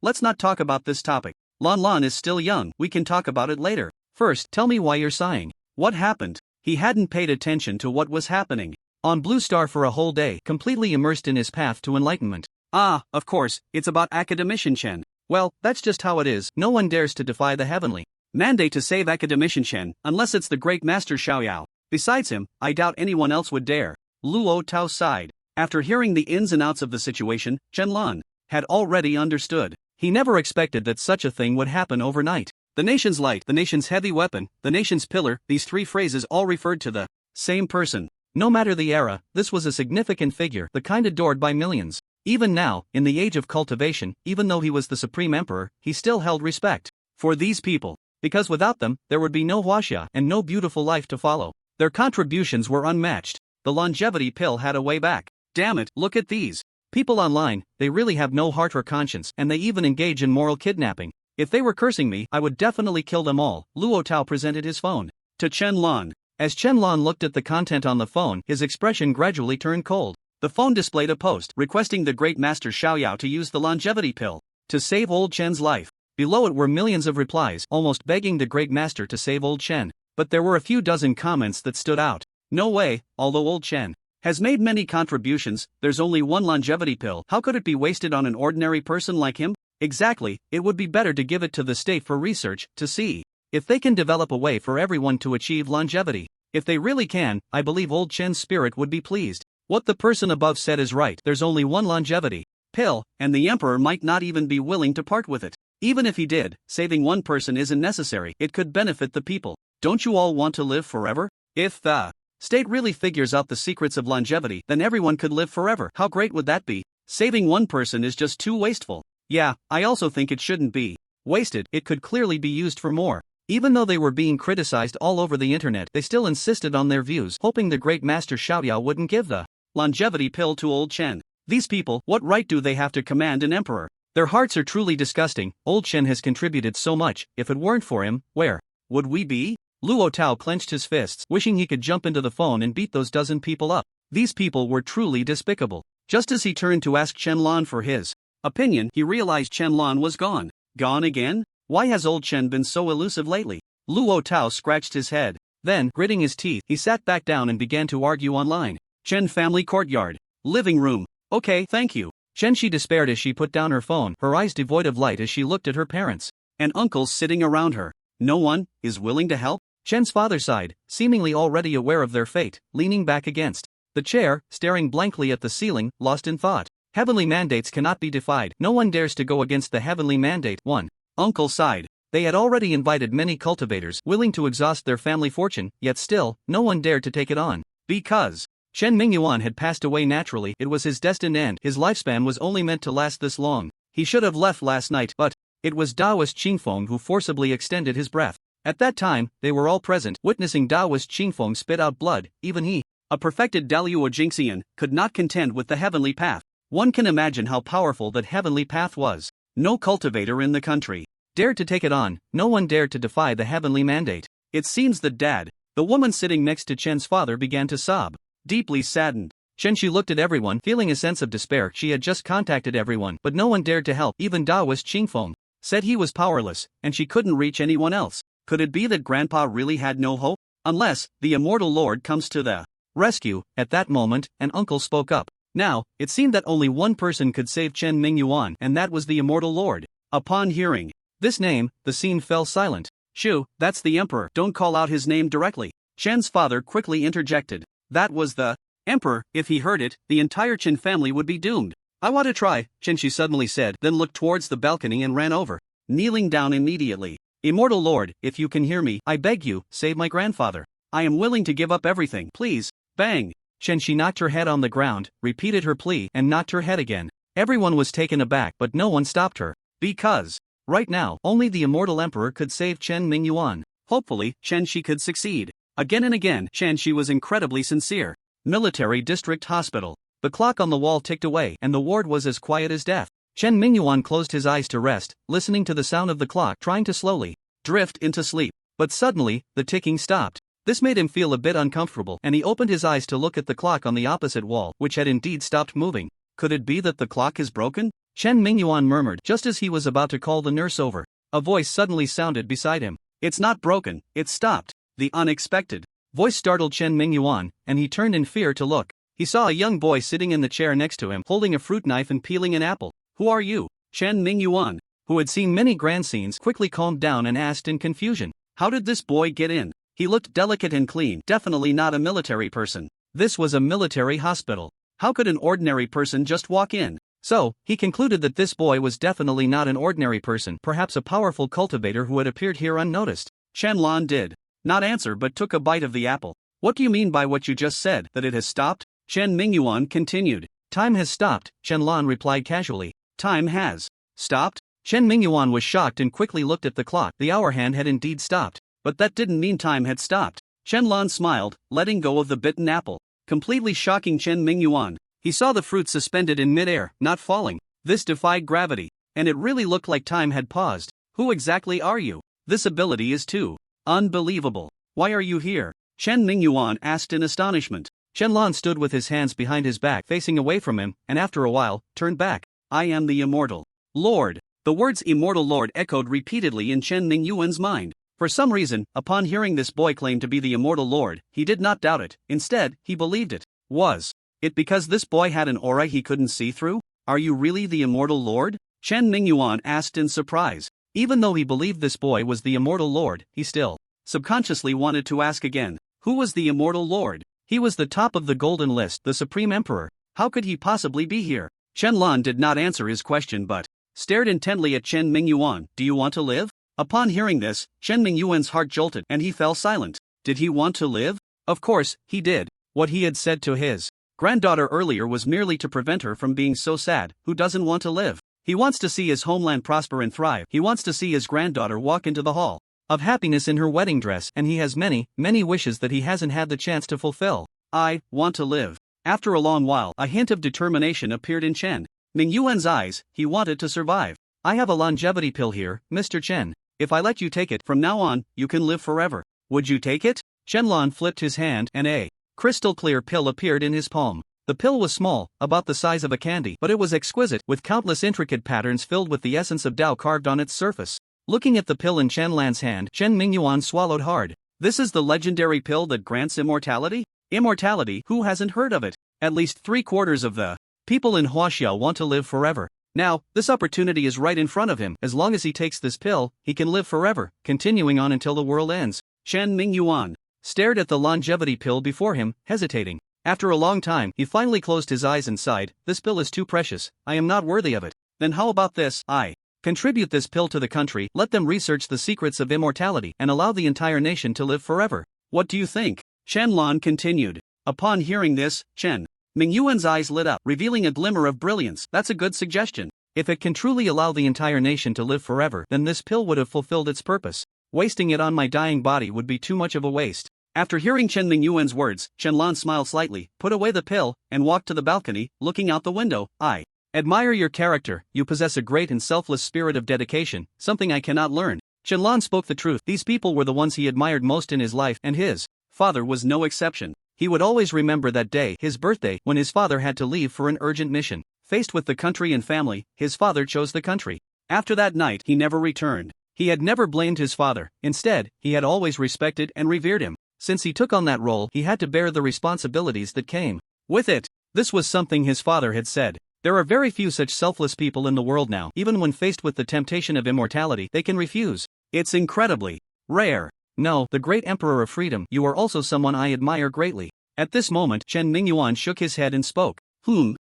Speaker 2: let's not talk about this topic. Lan Lan is still young, we can talk about it later. First, tell me why you're sighing. What happened?" He hadn't paid attention to what was happening on Blue Star for a whole day, completely immersed in his path to enlightenment. "Ah, of course, it's about academician Chen.
Speaker 1: Well, that's just how it is. No one dares to defy the heavenly
Speaker 2: mandate to save academician Chen, unless it's the great master Xiaoyao. Besides him, I doubt anyone else would dare. Luo Tao sighed. After hearing the ins and outs of the situation, Chen Lan had already understood. He never expected that such a thing would happen overnight. The nation's light, the nation's heavy weapon, the nation's pillar, these three phrases all referred to the same person. No matter the era, this was a significant figure, the kind adored by millions. Even now, in the age of cultivation, even though he was the supreme emperor, he still held respect for these people. Because without them, there would be no Huaxia and no beautiful life to follow. Their contributions were unmatched. The longevity pill had a way back. Damn it, look at these people online, they really have no heart or conscience, and they even engage in moral kidnapping. If they were cursing me, I would definitely kill them all. Luo Tao presented his phone to Chen Lan. As Chen Lan looked at the content on the phone, his expression gradually turned cold. The phone displayed a post requesting the great master Xiaoyao to use the longevity pill to save old Chen's life. Below it were millions of replies, almost begging the great master to save old Chen. But there were a few dozen comments that stood out. No way, although old Chen has made many contributions, there's only one longevity pill. How could it be wasted on an ordinary person like him? Exactly, it would be better to give it to the state for research, to see if they can develop a way for everyone to achieve longevity. If they really can, I believe old Chen's spirit would be pleased. What the person above said is right, there's only one longevity pill, and the emperor might not even be willing to part with it. Even if he did, saving one person isn't necessary, it could benefit the people. Don't you all want to live forever? If the state really figures out the secrets of longevity, then everyone could live forever. How great would that be? Saving one person is just too wasteful. Yeah, I also think it shouldn't be wasted, it could clearly be used for more. Even though they were being criticized all over the internet, they still insisted on their views, hoping the great master Xiaoyao wouldn't give the longevity pill to old Chen. These people, what right do they have to command an emperor? Their hearts are truly disgusting. Old Chen has contributed so much, if it weren't for him, where would we be? Luo Tao clenched his fists, wishing he could jump into the phone and beat those dozen people up. These people were truly despicable. Just as he turned to ask Chen Lan for his opinion, he realized Chen Lan was gone. Gone again? Why has old Chen been so elusive lately? Luo Tao scratched his head. Then, gritting his teeth, he sat back down and began to argue online. Chen family courtyard. Living room. Okay, thank you. Chen Shi despaired as she put down her phone, her eyes devoid of light as she looked at her parents and uncles sitting around her. No one is willing to help? Chen's father sighed, seemingly already aware of their fate, leaning back against the chair, staring blankly at the ceiling, lost in thought. Heavenly mandates cannot be defied. No one dares to go against the heavenly mandate. One uncle sighed. They had already invited many cultivators willing to exhaust their family fortune, yet still, no one dared to take it on. Because Chen Mingyuan had passed away naturally, it was his destined end. His lifespan was only meant to last this long. He should have left last night, but it was Daoist Qingfeng who forcibly extended his breath. At that time, they were all present, witnessing Daoist Qingfeng spit out blood. Even he, a perfected Daluo Jingxian, could not contend with the heavenly path. One can imagine how powerful that heavenly path was. No cultivator in the country dared to take it on, no one dared to defy the heavenly mandate. It seems that Dad, the woman sitting next to Chen's father, began to sob, deeply saddened. Chen Shi looked at everyone, feeling a sense of despair. She had just contacted everyone, but no one dared to help. Even Daoist Qingfeng said he was powerless, and she couldn't reach anyone else. Could it be that Grandpa really had no hope? Unless the immortal Lord comes to the rescue. At that moment, an uncle spoke up. Now, it seemed that only one person could save Chen Mingyuan, and that was the immortal Lord. Upon hearing this name, the scene fell silent. Shoo, that's the emperor. Don't call out his name directly. Chen's father quickly interjected. That was the emperor. If he heard it, the entire Chen family would be doomed. I want to try, Chen Shi suddenly said, then looked towards the balcony and ran over, kneeling down immediately. Immortal Lord, if you can hear me, I beg you, save my grandfather. I am willing to give up everything. Please. Bang. Chen Shi knocked her head on the ground, repeated her plea, and knocked her head again. Everyone was taken aback, but no one stopped her. Because right now, only the immortal emperor could save Chen Mingyuan. Hopefully, Chen Shi could succeed. Again and again, Chen Shi was incredibly sincere. Military District Hospital. The clock on the wall ticked away, and the ward was as quiet as death. Chen Mingyuan closed his eyes to rest, listening to the sound of the clock, trying to slowly drift into sleep. But suddenly, the ticking stopped. This made him feel a bit uncomfortable, and he opened his eyes to look at the clock on the opposite wall, which had indeed stopped moving. Could it be that the clock is broken? Chen Mingyuan murmured just as he was about to call the nurse over. A voice suddenly sounded beside him. It's not broken, it's stopped. The unexpected voice startled Chen Mingyuan, and he turned in fear to look. He saw a young boy sitting in the chair next to him, holding a fruit knife and peeling an apple. Who are you? Chen Mingyuan.
Speaker 1: who had seen many grand scenes, quickly calmed down and asked in confusion,
Speaker 2: "How did this boy get in? He looked delicate and clean, definitely not a military person."
Speaker 1: This was a military hospital.
Speaker 2: How could an ordinary person just walk in?
Speaker 1: So, he concluded that this boy was definitely not an ordinary person, perhaps a powerful cultivator who had appeared here unnoticed.
Speaker 2: Chen did not answer but took a bite of the apple. "What do you mean by what you just said, that it has stopped?" Chen Mingyuan continued.
Speaker 1: "Time has stopped," Chen Lan replied casually.
Speaker 2: "Time has stopped?"
Speaker 1: Chen Mingyuan was shocked and quickly looked at the clock. The hour hand had indeed stopped.
Speaker 2: But that didn't mean time had stopped. Chen Lan smiled, letting go of the bitten apple, completely shocking Chen Mingyuan. He saw the fruit suspended in midair, not falling. This defied gravity, and it really looked like time had paused. "Who exactly are you? This ability is too unbelievable. Why are you here?" Chen Mingyuan asked in astonishment.
Speaker 1: Chen Lan stood with his hands behind his back facing away from him, and after a while, turned back.
Speaker 2: "I am the Immortal Lord." The words Immortal Lord echoed repeatedly in Chen Mingyuan's mind. For some reason, upon hearing this boy claim to be the Immortal Lord, he did not doubt it. Instead, he believed it. Was it because this boy had an aura he couldn't see through? "Are you really the Immortal Lord?" Chen Mingyuan asked in surprise.
Speaker 1: Even though he believed this boy was the Immortal Lord, he still
Speaker 2: subconsciously wanted to ask again. Who was the Immortal Lord?
Speaker 1: He was the top of the golden list, the Supreme Emperor.
Speaker 2: How could he possibly be here? Chen Lan did not answer his question but stared intently at Chen Mingyuan. "Do you want to live?" Upon hearing this, Chen Mingyuan's heart jolted and he fell silent. Did he want to live? Of course, he did.
Speaker 1: What he had said to his
Speaker 2: granddaughter earlier was merely to prevent her from being so sad. Who doesn't want to live? He wants to see his homeland prosper and thrive. He wants to see his granddaughter walk into the hall
Speaker 1: of happiness in her wedding dress, and he has many, many wishes that he hasn't had the chance to fulfill.
Speaker 2: "I want to live." After a long while, a hint of determination appeared in Chen Mingyuan's eyes. He wanted to survive.
Speaker 1: "I have a longevity pill here, Mr. Chen.
Speaker 2: If I let you take it, from now on, you can live forever. Would you take it?"
Speaker 1: Chen Lan flipped his hand, and a crystal clear pill appeared in his palm. The pill was small, about the size of a candy, but it was exquisite, with countless intricate patterns filled with the essence of Tao carved on its surface. Looking at the pill in Chen Lan's hand, Chen Mingyuan swallowed hard.
Speaker 2: "This is the legendary pill that grants immortality?" Immortality? Who hasn't heard of it? At least 3/4 of the
Speaker 1: people in Huaxiao want to live forever.
Speaker 2: Now, this opportunity is right in front of him.
Speaker 1: As long as he takes this pill, he can live forever, continuing on until the world ends.
Speaker 2: Chen Mingyuan
Speaker 1: stared at the longevity pill before him, hesitating. After a long time, he finally closed his eyes and sighed. "This pill is too precious. I am not worthy of it."
Speaker 2: "Then how about this? I
Speaker 1: contribute this pill to the country, let them research the secrets of immortality, and allow the entire nation to live forever.
Speaker 2: What do you think?" Chen Lan continued. Upon hearing this, Chen Mingyuan's eyes lit up, revealing a glimmer of brilliance. "That's a good suggestion.
Speaker 1: If it can truly allow the entire nation to live forever, then this pill would have fulfilled its purpose. Wasting it on my dying body would be too much of a waste."
Speaker 2: After hearing Chen Mingyuan's words, Chen Lan smiled slightly, put away the pill, and walked to the balcony, looking out the window. "I
Speaker 1: admire your character. You possess a great and selfless spirit of dedication, something I cannot learn." Chen Lan spoke the truth. These people were the ones he admired most in his life, and his
Speaker 2: father was no exception.
Speaker 1: He would always remember that day, his birthday, when his father had to leave for an urgent mission. Faced with the country and family, his father chose the country.
Speaker 2: After that night, he never returned.
Speaker 1: He had never blamed his father. Instead, he had always respected and revered him. Since he took on that role, he had to bear the responsibilities that came
Speaker 2: with it.
Speaker 1: This was something his father had said. There are very few such selfless people in the world now. Even when faced with the temptation of immortality, they can refuse.
Speaker 2: It's incredibly rare.
Speaker 1: No, the great Emperor of Freedom, you are also someone I admire greatly.
Speaker 2: At this moment, Chen Mingyuan shook his head and spoke.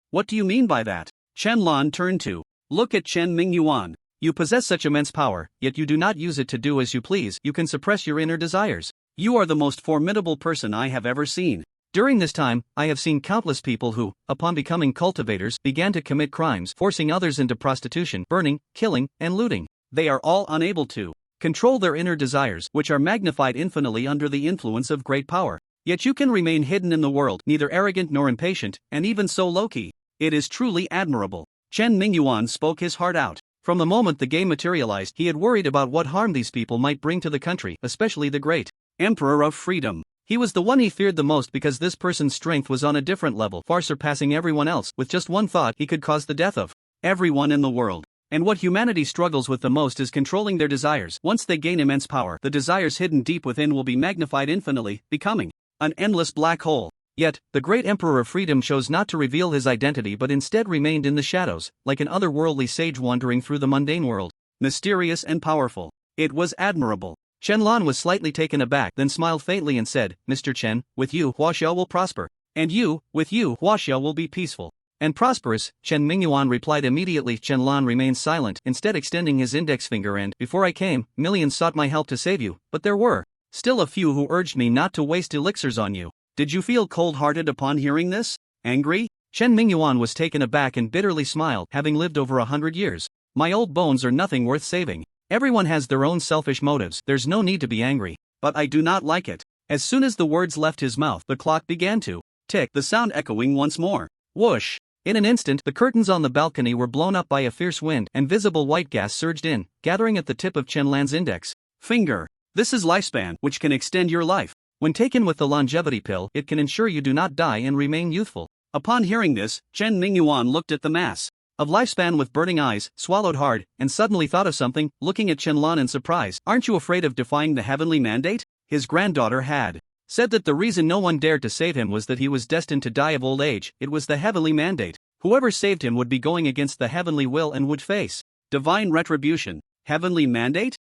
Speaker 2: What do you mean by that?" Chen Lan turned to look at Chen Mingyuan.
Speaker 1: "You possess such immense power, yet you do not use it to do as you please. You can suppress your inner desires.
Speaker 2: You are the most formidable person I have ever seen.
Speaker 1: During this time, I have seen countless people who, upon becoming cultivators, began to commit crimes, forcing others into prostitution, burning, killing, and looting.
Speaker 2: They are all unable to
Speaker 1: control their inner desires,
Speaker 2: which are magnified infinitely under the influence of great power. Yet you can remain hidden in the world, neither arrogant nor impatient, and even so low-key. It is truly admirable." Chen Mingyuan spoke his heart out.
Speaker 1: From the moment the game materialized, he had worried about what harm these people might bring to the country, especially the great
Speaker 2: Emperor of Freedom.
Speaker 1: He was the one he feared the most because this person's strength was on a different level, far surpassing everyone else. With just one thought, he could cause the death of
Speaker 2: everyone in the world.
Speaker 1: And what humanity struggles with the most is controlling their desires. Once they gain immense power, the desires hidden deep within will be magnified infinitely, becoming
Speaker 2: an endless black hole.
Speaker 1: Yet, the great Emperor of Freedom chose not to reveal his identity but instead remained in the shadows, like an otherworldly sage wandering through the mundane world.
Speaker 2: mysterious and powerful. It was admirable.
Speaker 1: Chen was slightly taken aback, then smiled faintly and said, Mr. Chen, with you Huaxiao will prosper. And you, with you Huaxiao will be peaceful and prosperous. Chen Mingyuan replied immediately. Chen remained silent, instead extending his index finger and, before I came, millions sought my help to save you, but there were still a few who urged me not to waste elixirs on you.
Speaker 2: Did you feel cold-hearted upon hearing this? Angry?
Speaker 1: Chen Mingyuan was taken aback and bitterly smiled, having lived over 100 years. My old bones are nothing worth saving. Everyone has their own selfish motives, there's no need to be angry.
Speaker 2: But I do not like it. As soon as the words left his mouth, the clock began to tick, the sound echoing once more. Whoosh!
Speaker 1: In an instant, the curtains on the balcony were blown up by a fierce wind, and visible white gas surged in, gathering at the tip of Chen Lan's index
Speaker 2: finger. This is lifespan, which can extend your life.
Speaker 1: When taken with the longevity pill, it can ensure you do not die and remain youthful.
Speaker 2: Upon hearing this, Chen Mingyuan looked at the mass
Speaker 1: of lifespan with burning eyes, swallowed hard, and suddenly thought of something, looking at Chen Lan in surprise.
Speaker 2: Aren't you afraid of defying the heavenly mandate? His granddaughter had
Speaker 1: said that the reason no one dared to save him was that he was destined to die of old age. It was the heavenly mandate. Whoever saved him would be going against the heavenly will and would face
Speaker 2: divine retribution. Heavenly mandate?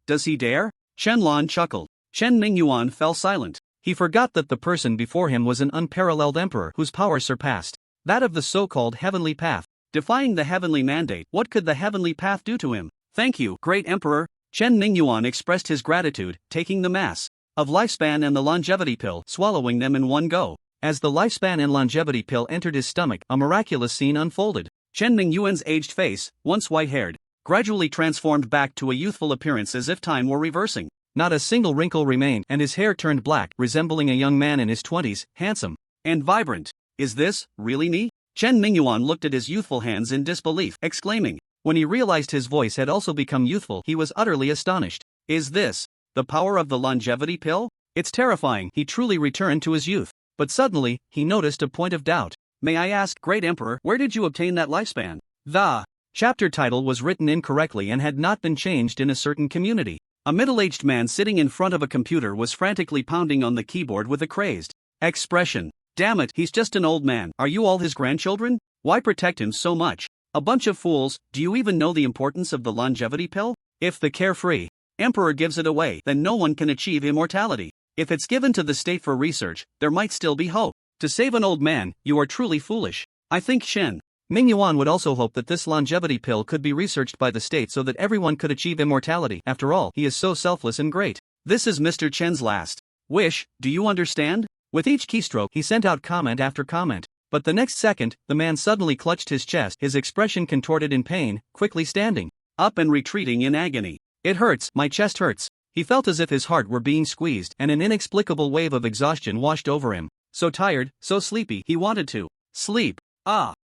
Speaker 2: Does he dare? Chen Lan chuckled. Chen Mingyuan fell silent.
Speaker 1: He forgot that the person before him was an unparalleled emperor whose power surpassed that of the so-called heavenly path.
Speaker 2: Defying the heavenly mandate, what could the heavenly path do to him? Thank you, great emperor. Chen Mingyuan expressed his gratitude, taking the mass of lifespan and the longevity pill, swallowing them in one go.
Speaker 1: As the lifespan and longevity pill entered his stomach, a miraculous scene unfolded.
Speaker 2: Chen Mingyuan's aged face, once white-haired, gradually transformed back to a youthful appearance as if time were reversing.
Speaker 1: Not a single wrinkle remained, and his hair turned black, resembling a young man in his 20s, handsome
Speaker 2: and vibrant. Is this really me? Chen Mingyuan looked at his youthful hands in disbelief, exclaiming.
Speaker 1: When he realized his voice had also become youthful, he was utterly astonished.
Speaker 2: Is this the power of the longevity pill?
Speaker 1: It's terrifying. He truly returned to his youth. But suddenly, he noticed a point of doubt.
Speaker 2: May I ask, great emperor, where did you obtain that lifespan?
Speaker 1: The chapter title was written incorrectly and had not been changed in a certain community.
Speaker 2: A middle-aged man sitting in front of a computer was frantically pounding on the keyboard with a crazed expression. Damn it, he's just an old man. Are you all his grandchildren? Why protect him so much? A bunch of fools. Do you even know the importance of the longevity pill? If the carefree emperor gives it away, then no one can achieve immortality. If it's given to the state for research, there might still be hope. To save an old man, you are truly foolish. I think Chen
Speaker 1: Mingyuan would also hope that this longevity pill could be researched by the state so that everyone could achieve immortality. After all, he is so selfless and great.
Speaker 2: This is Mr. Chen's last wish, do you understand?
Speaker 1: With each keystroke, he sent out comment after comment. But the next second, the man suddenly clutched his chest, his expression contorted in pain, quickly standing
Speaker 2: up and retreating in agony.
Speaker 1: It hurts, my chest hurts. He felt as if his heart were being squeezed, and an inexplicable wave of exhaustion washed over him. So tired, so sleepy, he wanted to sleep.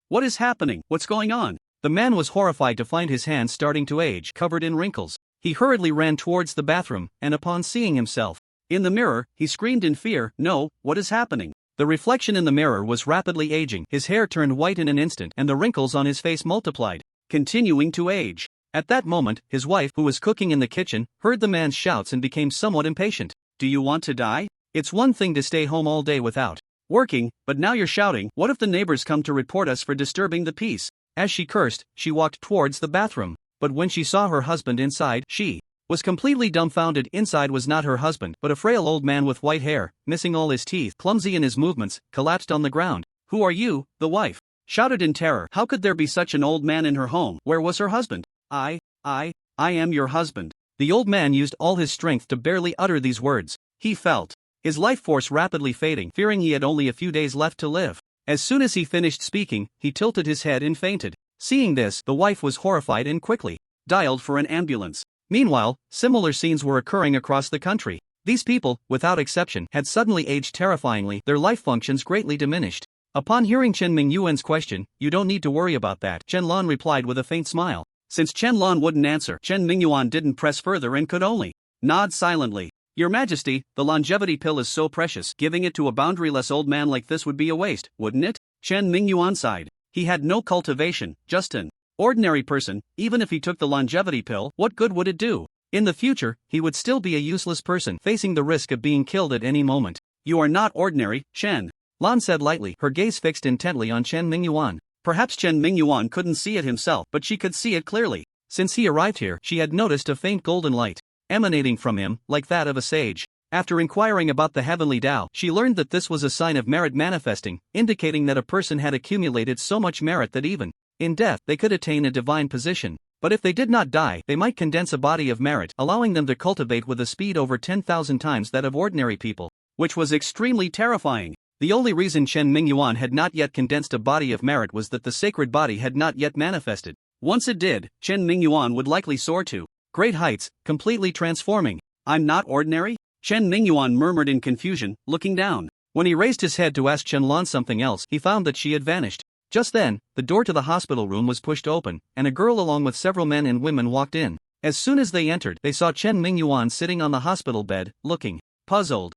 Speaker 1: What is happening? What's going on? The man was horrified to find his hands starting to age, covered in wrinkles. He hurriedly ran towards the bathroom, and upon seeing himself in the mirror, he screamed in fear, "No, what is happening?" The reflection in the mirror was rapidly aging. His hair turned white in an instant, and the wrinkles on his face multiplied, continuing to age. At that moment, his wife, who was cooking in the kitchen, heard the man's shouts and became somewhat impatient. Do you want to die? It's one thing to stay home all day without working, but now you're shouting. What if the neighbors come to report us for disturbing the peace? As she cursed, she walked towards the bathroom. But when she saw her husband inside, she was completely dumbfounded. Inside was not her husband, but a frail old man with white hair, missing all his teeth, clumsy in his movements, collapsed on the ground. Who are you? The wife shouted in terror. How could there be such an old man in her home? Where was her husband? I am your husband. The old man used all his strength to barely utter these words. He felt his life force rapidly fading, fearing he had only a few days left to live. As soon as he finished speaking, he tilted his head and fainted. Seeing this, the wife was horrified and quickly dialed for an ambulance. Meanwhile, similar scenes were occurring across the country. These people, without exception, had suddenly aged terrifyingly, their life functions greatly diminished. Upon hearing Chen Mingyuan's question, "You don't need to worry about that," Chen Lan replied with a faint smile. Since Chen Lan wouldn't answer, Chen Mingyuan didn't press further and could only nod silently. Your Majesty, the longevity pill is so precious, giving it to a boundaryless old man like this would be a waste, wouldn't it? Chen Mingyuan sighed. He had no cultivation, just an ordinary person. Even if he took the longevity pill, what good would it do? In the future, he would still be a useless person, facing the risk of being killed at any moment. You are not ordinary, Chen Lan said lightly, her gaze fixed intently on Chen Mingyuan. Perhaps Chen Mingyuan couldn't see it himself, but she could see it clearly. Since he arrived here, she had noticed a faint golden light emanating from him, like that of a sage. After inquiring about the heavenly Tao, she learned that this was a sign of merit manifesting, indicating that a person had accumulated so much merit that even in death they could attain a divine position. But if they did not die, they might condense a body of merit, allowing them to cultivate with a speed over 10,000 times that of ordinary people, which was extremely terrifying. The only reason Chen Mingyuan had not yet condensed a body of merit was that the sacred body had not yet manifested. Once it did, Chen Mingyuan would likely soar to great heights, completely transforming. I'm not ordinary? Chen Mingyuan murmured in confusion, looking down. When he raised his head to ask Chen something else, he found that she had vanished. Just then, the door to the hospital room was pushed open, and a girl along with several men and women walked in. As soon as they entered, they saw Chen Mingyuan sitting on the hospital bed, looking puzzled.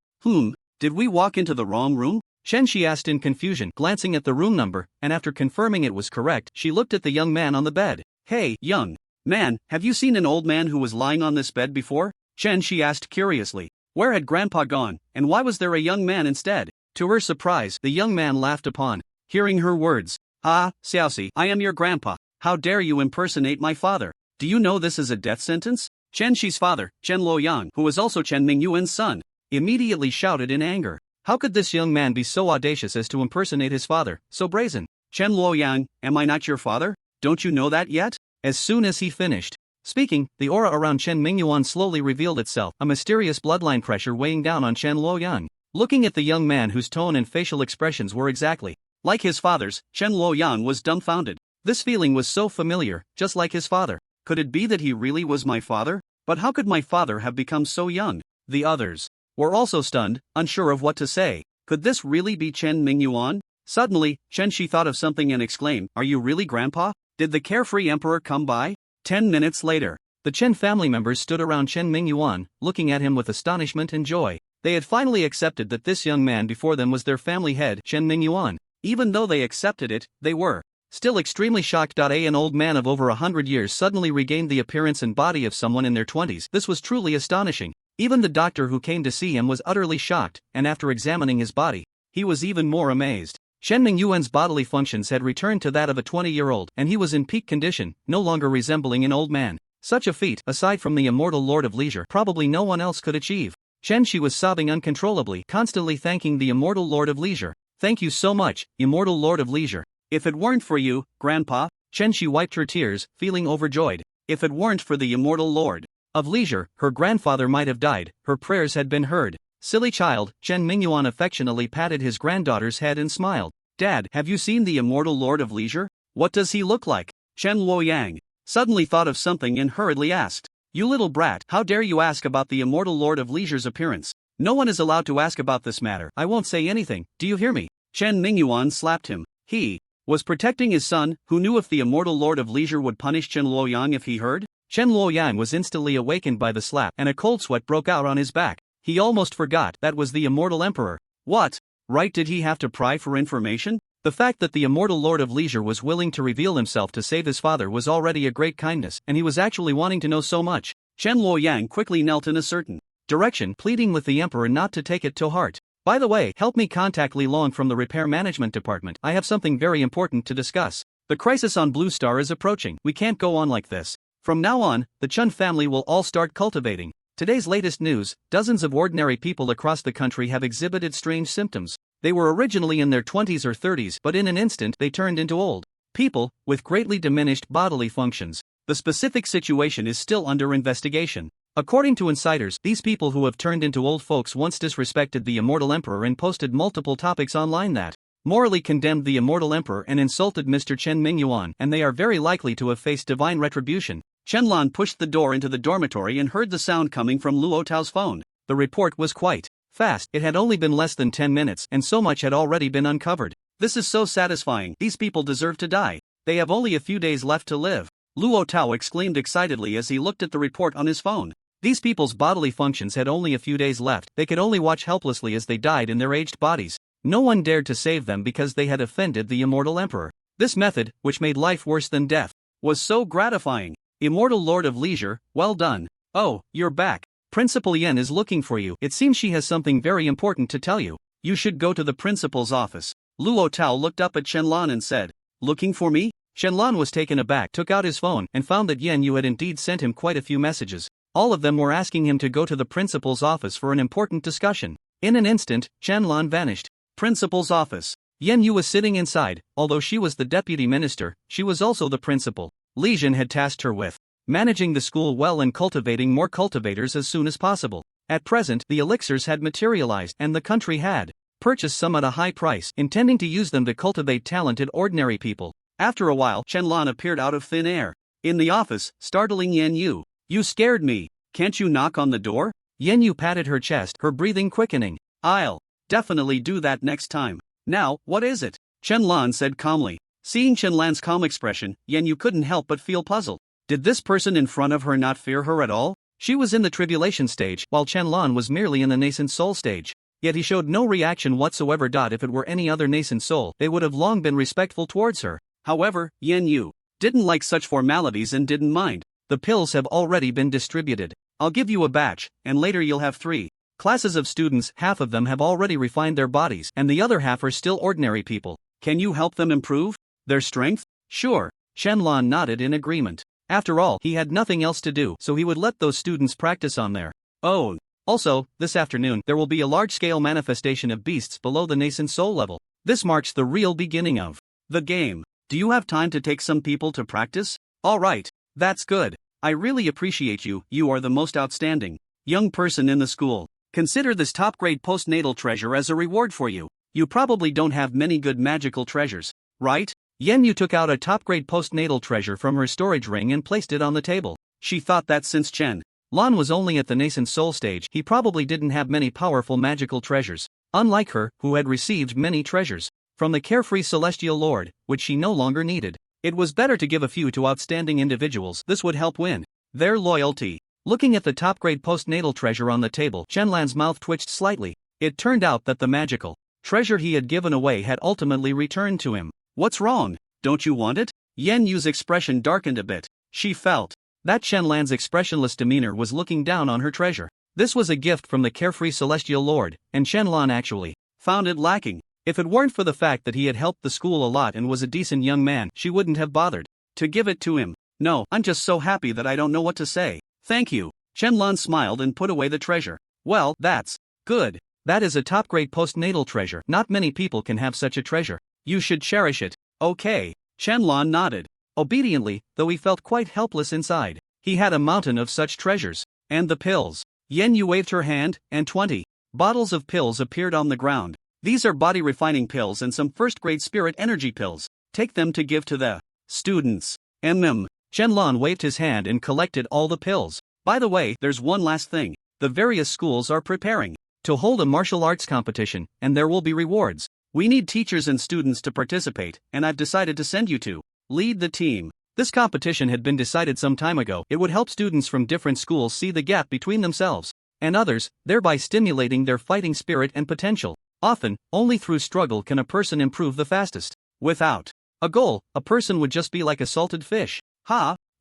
Speaker 1: Did we walk into the wrong room? Chen, she asked in confusion, glancing at the room number, and after confirming it was correct, she looked at the young man on the bed. Hey, young man, have you seen an old man who was lying on this bed before? Chen, she asked curiously. Where had Grandpa gone, and why was there a young man instead? To her surprise, the young man laughed upon hearing her words. Ah, Xiaoxi, I am your grandpa. How dare you impersonate my father? Do you know this is a death sentence? Chen Shi's father, Chen Luoyang, who was also Chen Mingyuan's son, immediately shouted in anger. How could this young man be so audacious as to impersonate his father, so brazen? Chen Luoyang, am I not your father? Don't you know that yet? As soon as he finished speaking, the aura around Chen Mingyuan slowly revealed itself, a mysterious bloodline pressure weighing down on Chen Luoyang. Looking at the young man whose tone and facial expressions were exactly like his father's, Chen Luoyang was dumbfounded. This feeling was so familiar, just like his father. Could it be that he really was my father? But how could my father have become so young? The others were also stunned, unsure of what to say. Could this really be Chen Mingyuan? Suddenly, Chen Shi thought of something and exclaimed, "Are you really Grandpa? Did the carefree emperor come by?" 10 minutes later, the Chen family members stood around Chen Mingyuan, looking at him with astonishment and joy. They had finally accepted that this young man before them was their family head, Chen Mingyuan. Even though they accepted it, they were still extremely shocked. An old man of over 100 years suddenly regained the appearance and body of someone in their 20s. This was truly astonishing. Even the doctor who came to see him was utterly shocked, and after examining his body, he was even more amazed. Chen Mingyuan's bodily functions had returned to that of a 20-year-old, and he was in peak condition, no longer resembling an old man. Such a feat, aside from the immortal Lord of Leisure, probably no one else could achieve. Chen Shi was sobbing uncontrollably, constantly thanking the immortal Lord of Leisure. Thank you so much, immortal Lord of Leisure. If it weren't for you, Grandpa, Chen Shi wiped her tears, feeling overjoyed. If it weren't for the immortal Lord of Leisure, her grandfather might have died. Her prayers had been heard. Silly child, Chen Mingyuan affectionately patted his granddaughter's head and smiled. Dad, have you seen the immortal Lord of Leisure? What does he look like? Chen Luoyang suddenly thought of something and hurriedly asked. You little brat, how dare you ask about the immortal Lord of Leisure's appearance? No one is allowed to ask about this matter. I won't say anything, do you hear me? Chen Mingyuan slapped him. He was protecting his son, who knew if the immortal Lord of Leisure would punish Chen Luoyang if he heard. Chen Luoyang was instantly awakened by the slap, and a cold sweat broke out on his back. He almost forgot that was the immortal emperor. What right did he have to pry for information? The fact that the immortal Lord of Leisure was willing to reveal himself to save his father was already a great kindness, and he was actually wanting to know so much. Chen Luoyang quickly knelt in a certain direction, pleading with the emperor not to take it to heart. By the way, help me contact Li Long from the repair management department. I have something very important to discuss. The crisis on Blue Star is approaching. We can't go on like this. From now on, the Chun family will all start cultivating. Today's latest news, dozens of ordinary people across the country have exhibited strange symptoms. They were originally in their 20s or 30s, but in an instant they turned into old people with greatly diminished bodily functions. The specific situation is still under investigation. According to insiders, these people who have turned into old folks once disrespected the immortal emperor and posted multiple topics online that morally condemned the immortal emperor and insulted Mr. Chen Mingyuan, and they are very likely to have faced divine retribution. Chenlan pushed the door into the dormitory and heard the sound coming from Luo Tao's phone. The report was quite fast. It had only been less than 10 minutes, and so much had already been uncovered. This is so satisfying. These people deserve to die. They have only a few days left to live. Luo Tao exclaimed excitedly as he looked at the report on his phone. These people's bodily functions had only a few days left. They could only watch helplessly as they died in their aged bodies. No one dared to save them because they had offended the immortal emperor. This method, which made life worse than death, was so gratifying. Immortal Lord of Leisure, well done. Oh, you're back. Principal Yen is looking for you. It seems she has something very important to tell you. You should go to the principal's office. Luo Tao looked up at Chenlan and said, Looking for me? Shenlong was taken aback, took out his phone, and found that Yan Yu had indeed sent him quite a few messages. All of them were asking him to go to the principal's office for an important discussion. In an instant, Shenlong vanished. Principal's office. Yan Yu was sitting inside. Although she was the deputy minister, she was also the principal. Li Jin had tasked her with managing the school well and cultivating more cultivators as soon as possible. At present, the elixirs had materialized and the country had purchased some at a high price, intending to use them to cultivate talented ordinary people. After a while, Shenlong appeared out of thin air. In the office, startling Yan Yu. You scared me. Can't you knock on the door? Yan Yu patted her chest, her breathing quickening. I'll definitely do that next time. Now, what is it? Shenlong said calmly. Seeing Shenlong's calm expression, Yan Yu couldn't help but feel puzzled. Did this person in front of her not fear her at all? She was in the tribulation stage, while Shenlong was merely in the nascent soul stage. Yet he showed no reaction whatsoever. If it were any other nascent soul, they would have long been respectful towards her. However, Yan Yu didn't like such formalities and didn't mind. The pills have already been distributed. I'll give you a batch, and later you'll have 3 classes of students. Half of them have already refined their bodies, and the other half are still ordinary people. Can you help them improve their strength? Sure. Shenlong nodded in agreement. After all, he had nothing else to do, so he would let those students practice on their own. Also, this afternoon, there will be a large-scale manifestation of beasts below the nascent soul level. This marks the real beginning of the game. Do you have time to take some people to practice? All right. That's good. I really appreciate you. You are the most outstanding young person in the school. Consider this top-grade postnatal treasure as a reward for you. You probably don't have many good magical treasures, right? Yan Yu took out a top-grade postnatal treasure from her storage ring and placed it on the table. She thought that since Shenlong was only at the nascent soul stage, he probably didn't have many powerful magical treasures. Unlike her, who had received many treasures from the carefree celestial lord, which she no longer needed. It was better to give a few to outstanding individuals. This would help win their loyalty. Looking at the top-grade postnatal treasure on the table, Shenlong's mouth twitched slightly. It turned out that the magical treasure he had given away had ultimately returned to him. What's wrong? Don't you want it? Yan Yu's expression darkened a bit. She felt that Shenlong's expressionless demeanor was looking down on her treasure. This was a gift from the carefree celestial lord, and Shenlong actually found it lacking. If it weren't for the fact that he had helped the school a lot and was a decent young man, she wouldn't have bothered to give it to him. No, I'm just so happy that I don't know what to say. Thank you. Shenlong smiled and put away the treasure. Well, that's good. That is a top-grade postnatal treasure. Not many people can have such a treasure. You should cherish it. Okay. Shenlong nodded obediently, though he felt quite helpless inside. He had a mountain of such treasures. And the pills. Yan Yu waved her hand, and 20 bottles of pills appeared on the ground. These are body-refining pills and some first-grade spirit energy pills. Take them to give to the students. Shenlong waved his hand and collected all the pills. By the way, there's one last thing. The various schools are preparing to hold a martial arts competition, and there will be rewards. We need teachers and students to participate, and I've decided to send you to lead the team. This competition had been decided some time ago. It would help students from different schools see the gap between themselves and others, thereby stimulating their fighting spirit and potential. Often, only through struggle can a person improve the fastest. Without a goal, a person would just be like a salted fish.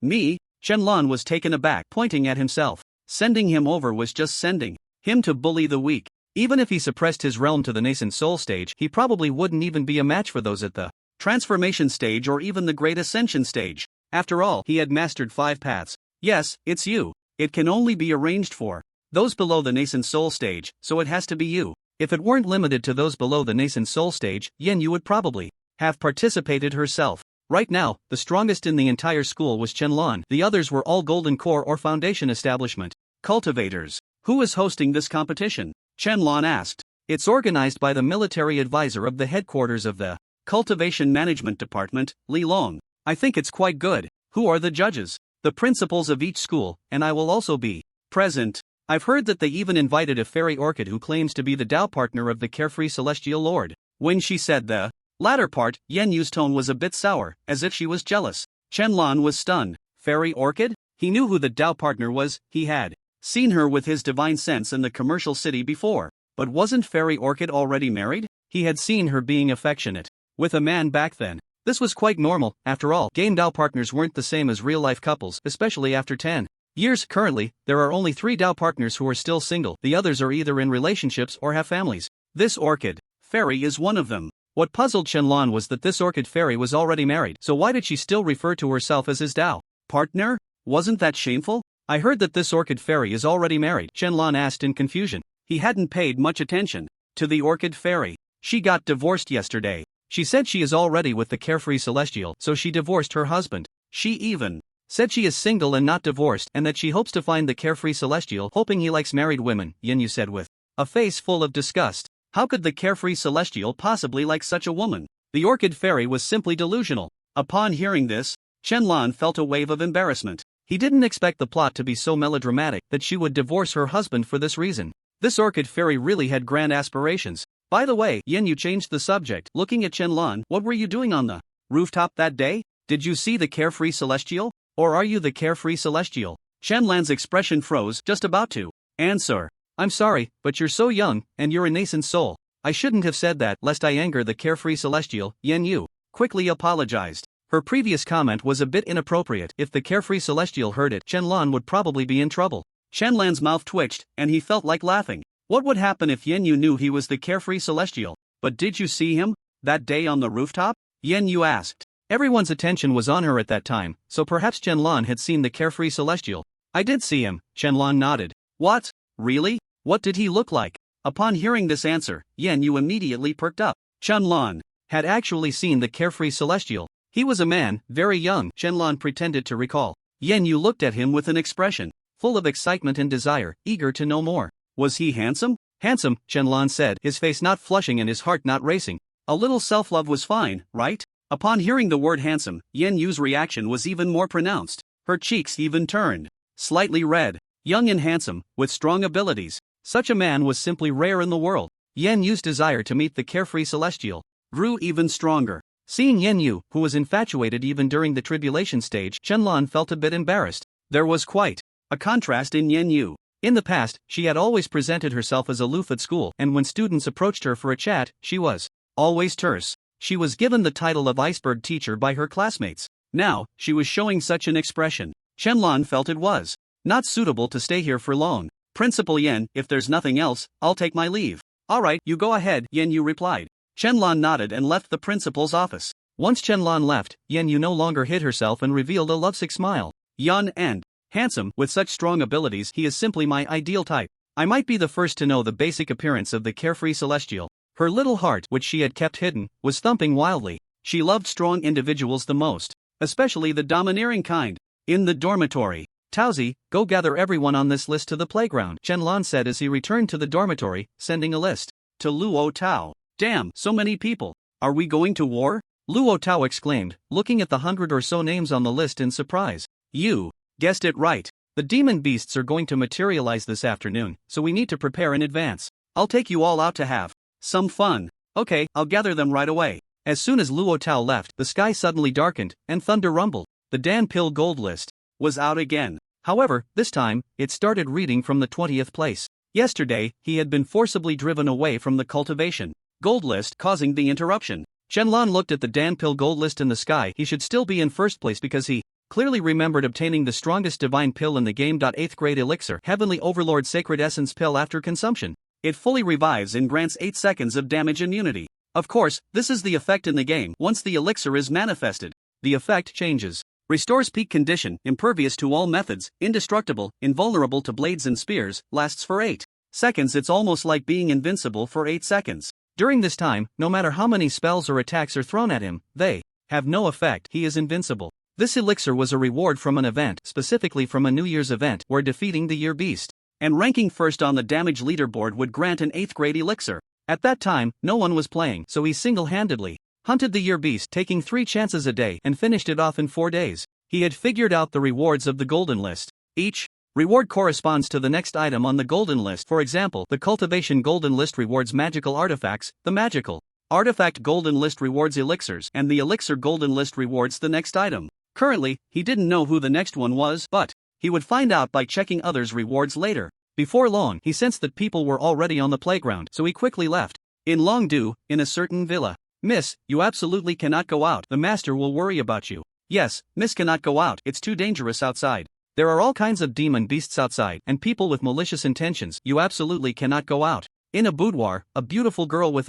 Speaker 1: Me? Shenlong was taken aback, pointing at himself. Sending him over was just sending him to bully the weak. Even if he suppressed his realm to the nascent soul stage, he probably wouldn't even be a match for those at the transformation stage or even the great ascension stage. After all, he had mastered 5 paths. Yes, it's you. It can only be arranged for those below the nascent soul stage, so it has to be you. If it weren't limited to those below the nascent soul stage, Yan Yu would probably have participated herself. Right now, the strongest in the entire school was Shenlong. The others were all golden core or foundation establishment cultivators. Who is hosting this competition? Shenlong asked. It's organized by the military advisor of the headquarters of the Cultivation Management Department, Li Long. I think it's quite good. Who are the judges? The principals of each school, and I will also be present. I've heard that they even invited a fairy orchid who claims to be the Tao partner of the carefree celestial lord. When she said the latter part, Yan Yu's tone was a bit sour, as if she was jealous. Shenlong was stunned. Fairy orchid? He knew who the Tao partner was. He had seen her with his divine sense in the commercial city before. But wasn't Fairy Orchid already married? He had seen her being affectionate with a man back then. This was quite normal. After all, game Tao partners weren't the same as real-life couples, especially after 10 years. Currently, there are only 3 Tao partners who are still single. The others are either in relationships or have families. This orchid fairy is one of them.
Speaker 2: What puzzled Shenlong was that this orchid fairy was already married, so why did she still refer to herself as his Dao partner? Wasn't that shameful? I heard that this orchid fairy is already married, Shenlong asked in confusion. He hadn't paid much attention to the orchid fairy. She got divorced yesterday. She said she is already with the carefree celestial, so she divorced her husband. She even said she is single and not divorced and that she hopes to find the carefree celestial, hoping he likes married women, Yin said with a face full of disgust. How could the carefree celestial possibly like such a woman? The orchid fairy was simply delusional. Upon hearing this, Shenlong felt a wave of embarrassment. He didn't expect the plot to be so melodramatic that she would divorce her husband for this reason. This orchid fairy really had grand aspirations. By the way, Yin changed the subject, looking at Shenlong. What were you doing on the rooftop that day? Did you see the carefree celestial? Or are you the carefree celestial? Shenlong's expression froze, just about to answer. I'm sorry, but you're so young, and you're a nascent soul. I shouldn't have said that, lest I anger the carefree celestial. Yin quickly apologized. Her previous comment was a bit inappropriate. If the carefree celestial heard it, Shenlong would probably be in trouble. Shenlong's mouth twitched, and he felt like laughing. What would happen if Yin knew he was the carefree celestial? But did you see him that day on the rooftop? Yin asked. Everyone's attention was on her at that time, so perhaps Shenlong had seen the carefree celestial. I did see him, Shenlong nodded. What? Really? What did he look like? Upon hearing this answer, Yin immediately perked up. Shenlong had actually seen the carefree celestial. He was a man, very young, Shenlong pretended to recall. Yin looked at him with an expression full of excitement and desire, eager to know more. Was he handsome? Handsome, Shenlong said, his face not flushing and his heart not racing. A little self-love was fine, right? Upon hearing the word handsome, Yin reaction was even more pronounced. Her cheeks even turned slightly red. Young and handsome, with strong abilities. Such a man was simply rare in the world. Yin's desire to meet the carefree celestial grew even stronger. Seeing Yin who was infatuated even during the tribulation stage, Shenlong felt a bit embarrassed. There was quite a contrast in Yin. In the past, she had always presented herself as aloof at school, and when students approached her for a chat, she was always terse. She was given the title of iceberg teacher by her classmates. Now, she was showing such an expression. Shenlong felt it was not suitable to stay here for long. Principal Yin, if there's nothing else, I'll take my leave. Alright, you go ahead, Yin replied. Shenlong nodded and left the principal's office. Once Shenlong left, Yin no longer hid herself and revealed a lovesick smile. Young and handsome, with such strong abilities, he is simply my ideal type. I might be the first to know the basic appearance of the carefree celestial. Her little heart, which she had kept hidden, was thumping wildly. She loved strong individuals the most, especially the domineering kind. In the dormitory, Taozi, go gather everyone on this list to the playground, Shenlong said as he returned to the dormitory, sending a list to Luo Tao. Damn, so many people. Are we going to war? Luo Tao exclaimed, looking at the 100 or so names on the list in surprise. You guessed it right. The demon beasts are going to materialize this afternoon, so we need to prepare in advance. I'll take you all out to have some fun. Okay, I'll gather them right away. As soon as Luo Tao left, the sky suddenly darkened, and thunder rumbled. The Dan Pill Gold List was out again. However, this time, it started reading from the 20th place. Yesterday, he had been forcibly driven away from the cultivation Gold List, causing the interruption. Shenlong looked at the Dan Pill Gold List in the sky. He should still be in first place because he clearly remembered obtaining the strongest divine pill in the game. 8th grade elixir, Heavenly Overlord Sacred Essence Pill after consumption. It fully revives and grants 8 seconds of damage immunity. Of course, this is the effect in the game. Once the elixir is manifested, the effect changes. Restores peak condition, impervious to all methods, indestructible, invulnerable to blades and spears, lasts for 8 seconds. It's almost like being invincible for 8 seconds. During this time, no matter how many spells or attacks are thrown at him, they have no effect. He is invincible. This elixir was a reward from an event, specifically from a New Year's event, where defeating the Year Beast and ranking first on the damage leaderboard would grant an 8th grade elixir. At that time, no one was playing, so he single-handedly hunted the Year Beast, taking 3 chances a day, and finished it off in 4 days. He had figured out the rewards of the Golden List. Each reward corresponds to the next item on the Golden List. For example, the Cultivation Golden List rewards magical artifacts, the Magical Artifact Golden List rewards elixirs, and the Elixir Golden List rewards the next item. Currently, he didn't know who the next one was, but he would find out by checking others' rewards later. Before long, he sensed that people were already on the playground, so he quickly left. In Longdu, in a certain villa. Miss, you absolutely cannot go out. The master will worry about you. Yes, Miss cannot go out. It's too dangerous outside. There are all kinds of demon beasts outside, and people with malicious intentions. You absolutely cannot go out. In a boudoir, a beautiful girl with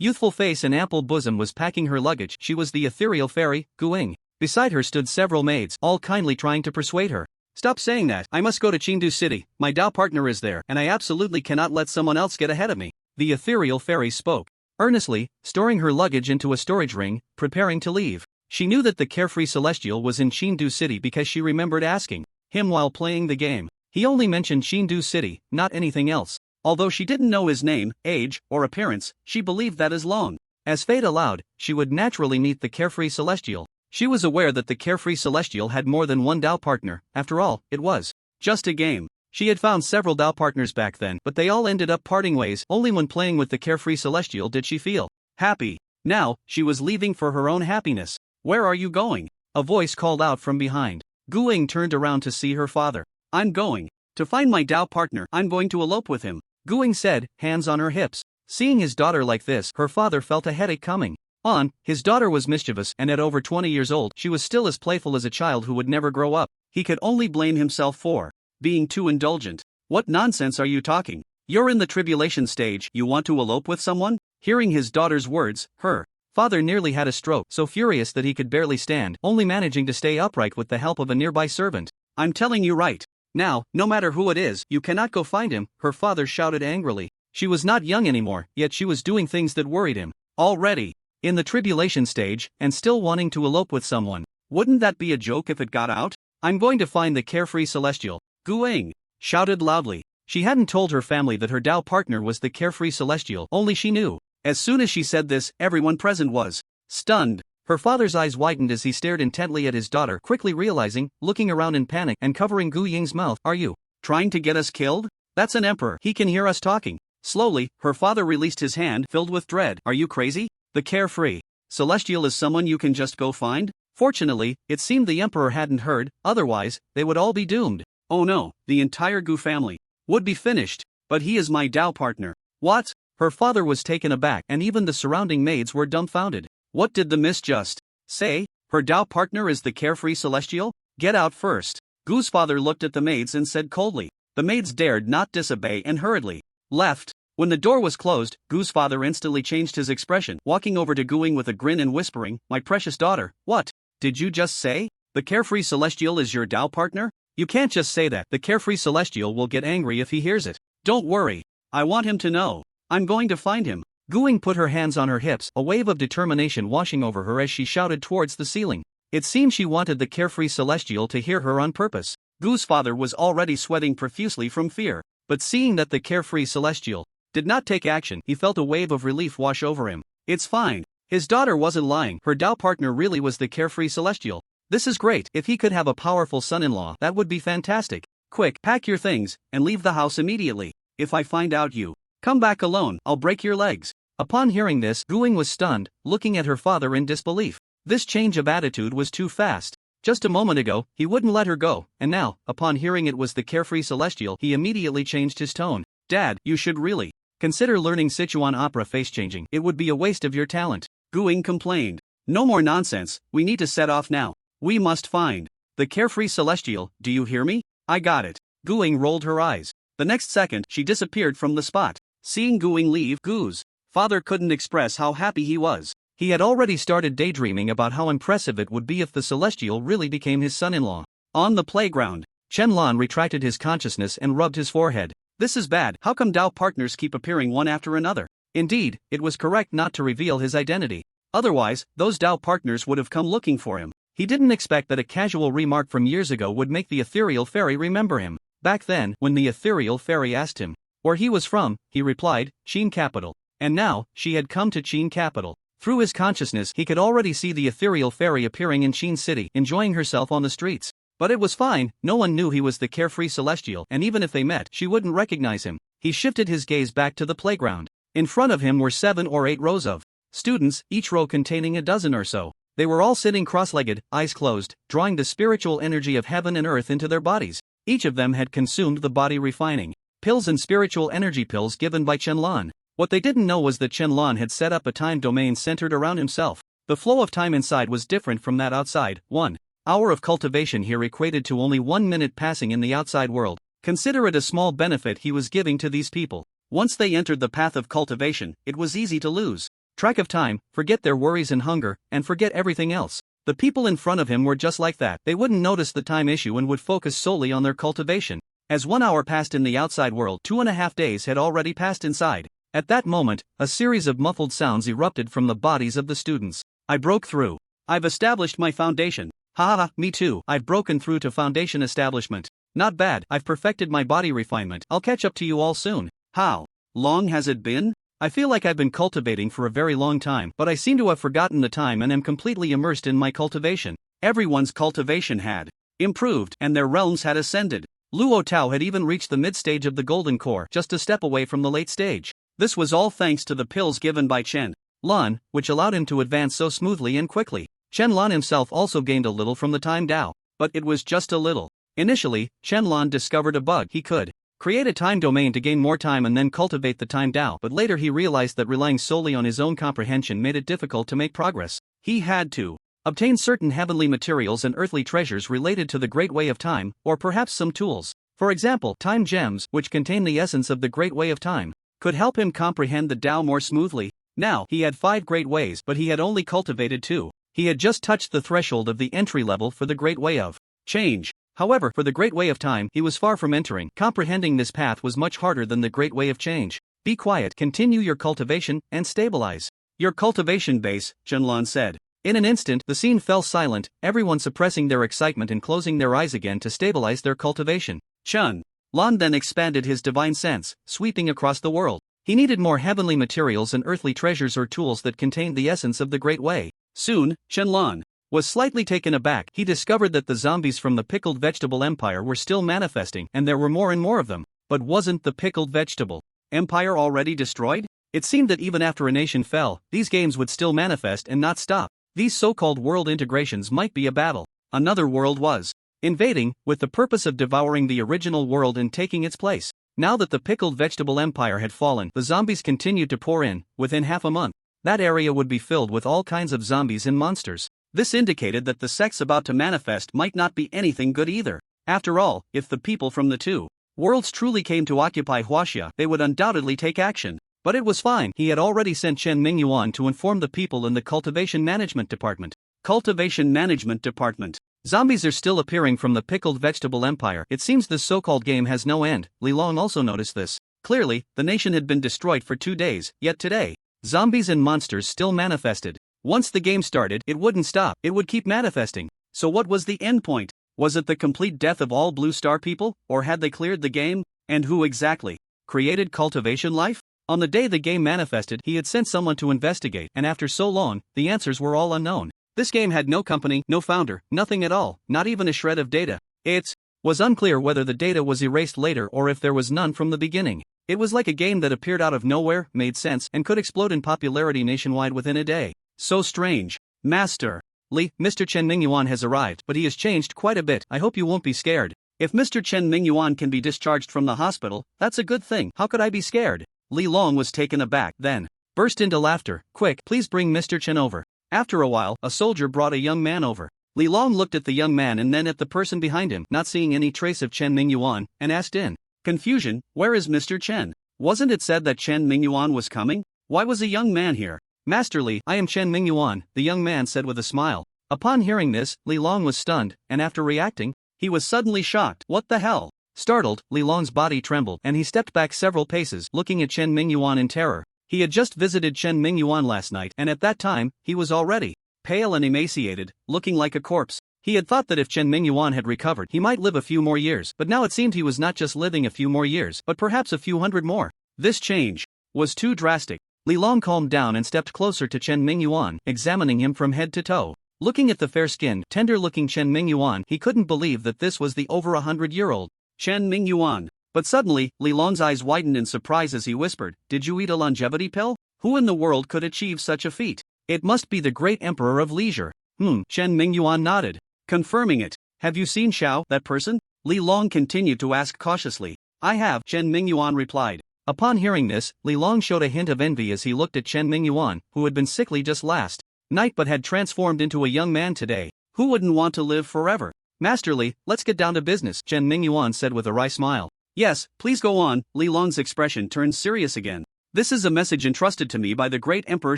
Speaker 1: youthful face and ample bosom was packing her luggage. She was the ethereal fairy, Guing. Beside her stood several maids, all kindly trying to persuade her. Stop saying that. I must go to Chengdu City. My Dao partner is there, and I absolutely cannot let someone else get ahead of me. The ethereal fairy spoke earnestly, storing her luggage into a storage ring, preparing to leave. She knew that the carefree celestial was in Chengdu City because she remembered asking him while playing the game. He only mentioned Chengdu City, not anything else. Although she didn't know his name, age, or appearance, she believed that as long as fate allowed, she would naturally meet the carefree celestial. She was aware that the carefree celestial had more than one Dao partner. After all, it was just a game. She had found several Dao partners back then, but they all ended up parting ways. Only when playing with the carefree celestial did she feel happy. Now, she was leaving for her own happiness. Where are you going? A voice called out from behind. Guing turned around to see her father. I'm going to find my Dao partner. I'm going to elope with him, Guing said, hands on her hips. Seeing his daughter like this, her father felt a headache coming on. His daughter was mischievous, and at over 20 years old, she was still as playful as a child who would never grow up. He could only blame himself for being too indulgent. What nonsense are you talking? You're in the tribulation stage. You want to elope with someone? Hearing his daughter's words, her father nearly had a stroke, so furious that he could barely stand, only managing to stay upright with the help of a nearby servant. I'm telling you right now, no matter who it is, you cannot go find him, her father shouted angrily. She was not young anymore, yet she was doing things that worried him. Already in the tribulation stage, and still wanting to elope with someone. Wouldn't that be a joke if it got out? I'm going to find the carefree celestial, Guing shouted loudly. She hadn't told her family that her Dao partner was the carefree celestial, only she knew. As soon as she said this, everyone present was stunned. Her father's eyes widened as he stared intently at his daughter, quickly realizing, looking around in panic and covering Gu Ying's mouth. Are you trying to get us killed? That's an emperor. He can hear us talking. Slowly, her father released his hand, filled with dread. Are you crazy? The carefree celestial is someone you can just go find? Fortunately, it seemed the emperor hadn't heard, otherwise, they would all be doomed. Oh no, the entire Gu family would be finished. But he is my Dao partner. What? Her father was taken aback, and even the surrounding maids were dumbfounded. What did the miss just say? Her Dao partner is the carefree celestial? Get out first. Gu's father looked at the maids and said coldly. The maids dared not disobey and hurriedly left. When the door was closed, Gu's father instantly changed his expression, walking over to Guing with a grin and whispering, my precious daughter, what did you just say? The carefree celestial is your Dao partner? You can't just say that. The carefree celestial will get angry if he hears it. Don't worry. I want him to know. I'm going to find him. Guing put her hands on her hips, a wave of determination washing over her as she shouted towards the ceiling. It seemed she wanted the carefree celestial to hear her on purpose. Gu's father was already sweating profusely from fear, but seeing that the carefree celestial did not take action, he felt a wave of relief wash over him. It's fine. His daughter wasn't lying. Her Dao partner really was the carefree celestial. This is great. If he could have a powerful son-in-law, that would be fantastic. Quick, pack your things, and leave the house immediately. If I find out you come back alone, I'll break your legs. Upon hearing this, Guing was stunned, looking at her father in disbelief. This change of attitude was too fast. Just a moment ago, he wouldn't let her go, and now, upon hearing it was the carefree celestial, he immediately changed his tone. Dad, you should really consider learning Sichuan opera face-changing. It would be a waste of your talent. Guing complained. No more nonsense, we need to set off now. We must find the carefree celestial, do you hear me? I got it. Guing rolled her eyes. The next second, she disappeared from the spot. Seeing Guing leave, Gu's father couldn't express how happy he was. He had already started daydreaming about how impressive it would be if the celestial really became his son-in-law. On the playground, Chen Lan retracted his consciousness and rubbed his forehead. This is bad. How come Dao partners keep appearing one after another? Indeed, it was correct not to reveal his identity. Otherwise, those Dao partners would have come looking for him. He didn't expect that a casual remark from years ago would make the ethereal fairy remember him. Back then, when the ethereal fairy asked him where he was from, he replied, Qin capital. And now, she had come to Qin capital. Through his consciousness, he could already see the ethereal fairy appearing in Qin city, enjoying herself on the streets. But it was fine, no one knew he was the carefree celestial, and even if they met, she wouldn't recognize him. He shifted his gaze back to the playground. In front of him were 7 or 8 rows of students, each row containing a dozen or so. They were all sitting cross-legged, eyes closed, drawing the spiritual energy of heaven and earth into their bodies. Each of them had consumed the body refining pills and spiritual energy pills given by Chen Lan. What they didn't know was that Chen Lan had set up a time domain centered around himself. The flow of time inside was different from that outside. 1 hour of cultivation here equated to only 1 minute passing in the outside world. Consider it a small benefit he was giving to these people. Once they entered the path of cultivation, it was easy to lose. track of time, forget their worries and hunger, and forget everything else. The people in front of him were just like that. They wouldn't notice the time issue and would focus solely on their cultivation. As 1 hour passed in the outside world, 2.5 days had already passed inside. At that moment, a series of muffled sounds erupted from the bodies of the students. I broke through. I've established my foundation. Haha, me too. I've broken through to foundation establishment. Not bad, I've perfected my body refinement. I'll catch up to you all soon. How long has it been? I feel like I've been cultivating for a very long time, but I seem to have forgotten the time and am completely immersed in my cultivation. Everyone's cultivation had improved, and their realms had ascended. Luo Tao had even reached the mid-stage of the golden core, just a step away from the late stage. This was all thanks to the pills given by Chen Lan, which allowed him to advance so smoothly and quickly. Chen Lan himself also gained a little from the time Dao, but it was just a little. Initially, Chen Lan discovered a bug. He could create a time domain to gain more time and then cultivate the time Dao, but later he realized that relying solely on his own comprehension made it difficult to make progress. He had to obtain certain heavenly materials and earthly treasures related to the Great Way of Time, or perhaps some tools. For example, time gems, which contain the essence of the Great Way of Time, could help him comprehend the Tao more smoothly. Now, he had 5 Great Ways, but he had only cultivated 2. He had just touched the threshold of the entry level for the Great Way of Change. However, for the Great Way of Time, he was far from entering. Comprehending this path was much harder than the Great Way of Change. Be quiet, continue your cultivation, and stabilize your cultivation base, Chen Lan said. In an instant, the scene fell silent, everyone suppressing their excitement and closing their eyes again to stabilize their cultivation. Chen Lan then expanded his divine sense, sweeping across the world. He needed more heavenly materials and earthly treasures or tools that contained the essence of the Great Way. Soon, Chen Lan was slightly taken aback. He discovered that the zombies from the pickled vegetable empire were still manifesting, and there were more and more of them. But wasn't the pickled vegetable empire already destroyed? It seemed that even after a nation fell, these games would still manifest and not stop. These so-called world integrations might be a battle. Another world was invading, with the purpose of devouring the original world and taking its place. Now that the pickled vegetable empire had fallen, the zombies continued to pour in. Within half a month, that area would be filled with all kinds of zombies and monsters. This indicated that the sects about to manifest might not be anything good either. After all, if the people from the 2 worlds truly came to occupy Huaxia, they would undoubtedly take action. But it was fine. He had already sent Chen Mingyuan to inform the people in the Cultivation Management Department. Cultivation Management Department. Zombies are still appearing from the pickled vegetable empire. It seems this so-called game has no end. Li Long also noticed this. Clearly, the nation had been destroyed for 2 days, yet today, zombies and monsters still manifested. Once the game started, it wouldn't stop. It would keep manifesting. So what was the end point? Was it the complete death of all Blue Star people, or had they cleared the game? And who exactly created cultivation life? On the day the game manifested, he had sent someone to investigate, and after so long, the answers were all unknown. This game had no company, no founder, nothing at all, not even a shred of data. It was unclear whether the data was erased later or if there was none from the beginning. It was like a game that appeared out of nowhere, made sense, and could explode in popularity nationwide within a day. So strange. Master Li, Mr. Chen Mingyuan has arrived, but he has changed quite a bit. I hope you won't be scared. If Mr. Chen Mingyuan can be discharged from the hospital, that's a good thing. How could I be scared? Li Long was taken aback, then burst into laughter. Quick, please bring Mr. Chen over. After a while, a soldier brought a young man over. Li Long looked at the young man and then at the person behind him, not seeing any trace of Chen Mingyuan, and asked in confusion, "Where is Mr. Chen? Wasn't it said that Chen Mingyuan was coming? Why was a young man here?" "Master Li, I am Chen Mingyuan," the young man said with a smile. Upon hearing this, Li Long was stunned, and after reacting, he was suddenly shocked. What the hell? Startled, Li Long's body trembled, and he stepped back several paces, looking at Chen Mingyuan in terror. He had just visited Chen Mingyuan last night, and at that time, he was already pale and emaciated, looking like a corpse. He had thought that if Chen Mingyuan had recovered, he might live a few more years, but now it seemed he was not just living a few more years, but perhaps a few hundred more. This change was too drastic. Li Long calmed down and stepped closer to Chen Mingyuan, examining him from head to toe. Looking at the fair-skinned, tender-looking Chen Mingyuan, he couldn't believe that this was the over 100-year-old Chen Mingyuan. But suddenly, Li Long's eyes widened in surprise as he whispered, "Did you eat a longevity pill? Who in the world could achieve such a feat? It must be the great emperor of leisure." Chen Mingyuan nodded, confirming it. "Have you seen Xiao, that person?" Li Long continued to ask cautiously. "I have," Chen Mingyuan replied. Upon hearing this, Li Long showed a hint of envy as he looked at Chen Mingyuan, who had been sickly just last night but had transformed into a young man today. Who wouldn't want to live forever? "Master Li, let's get down to business," Chen Mingyuan said with a wry smile. "Yes, please go on." Li Long's expression turned serious again.
Speaker 2: This is a message entrusted to me by the great Emperor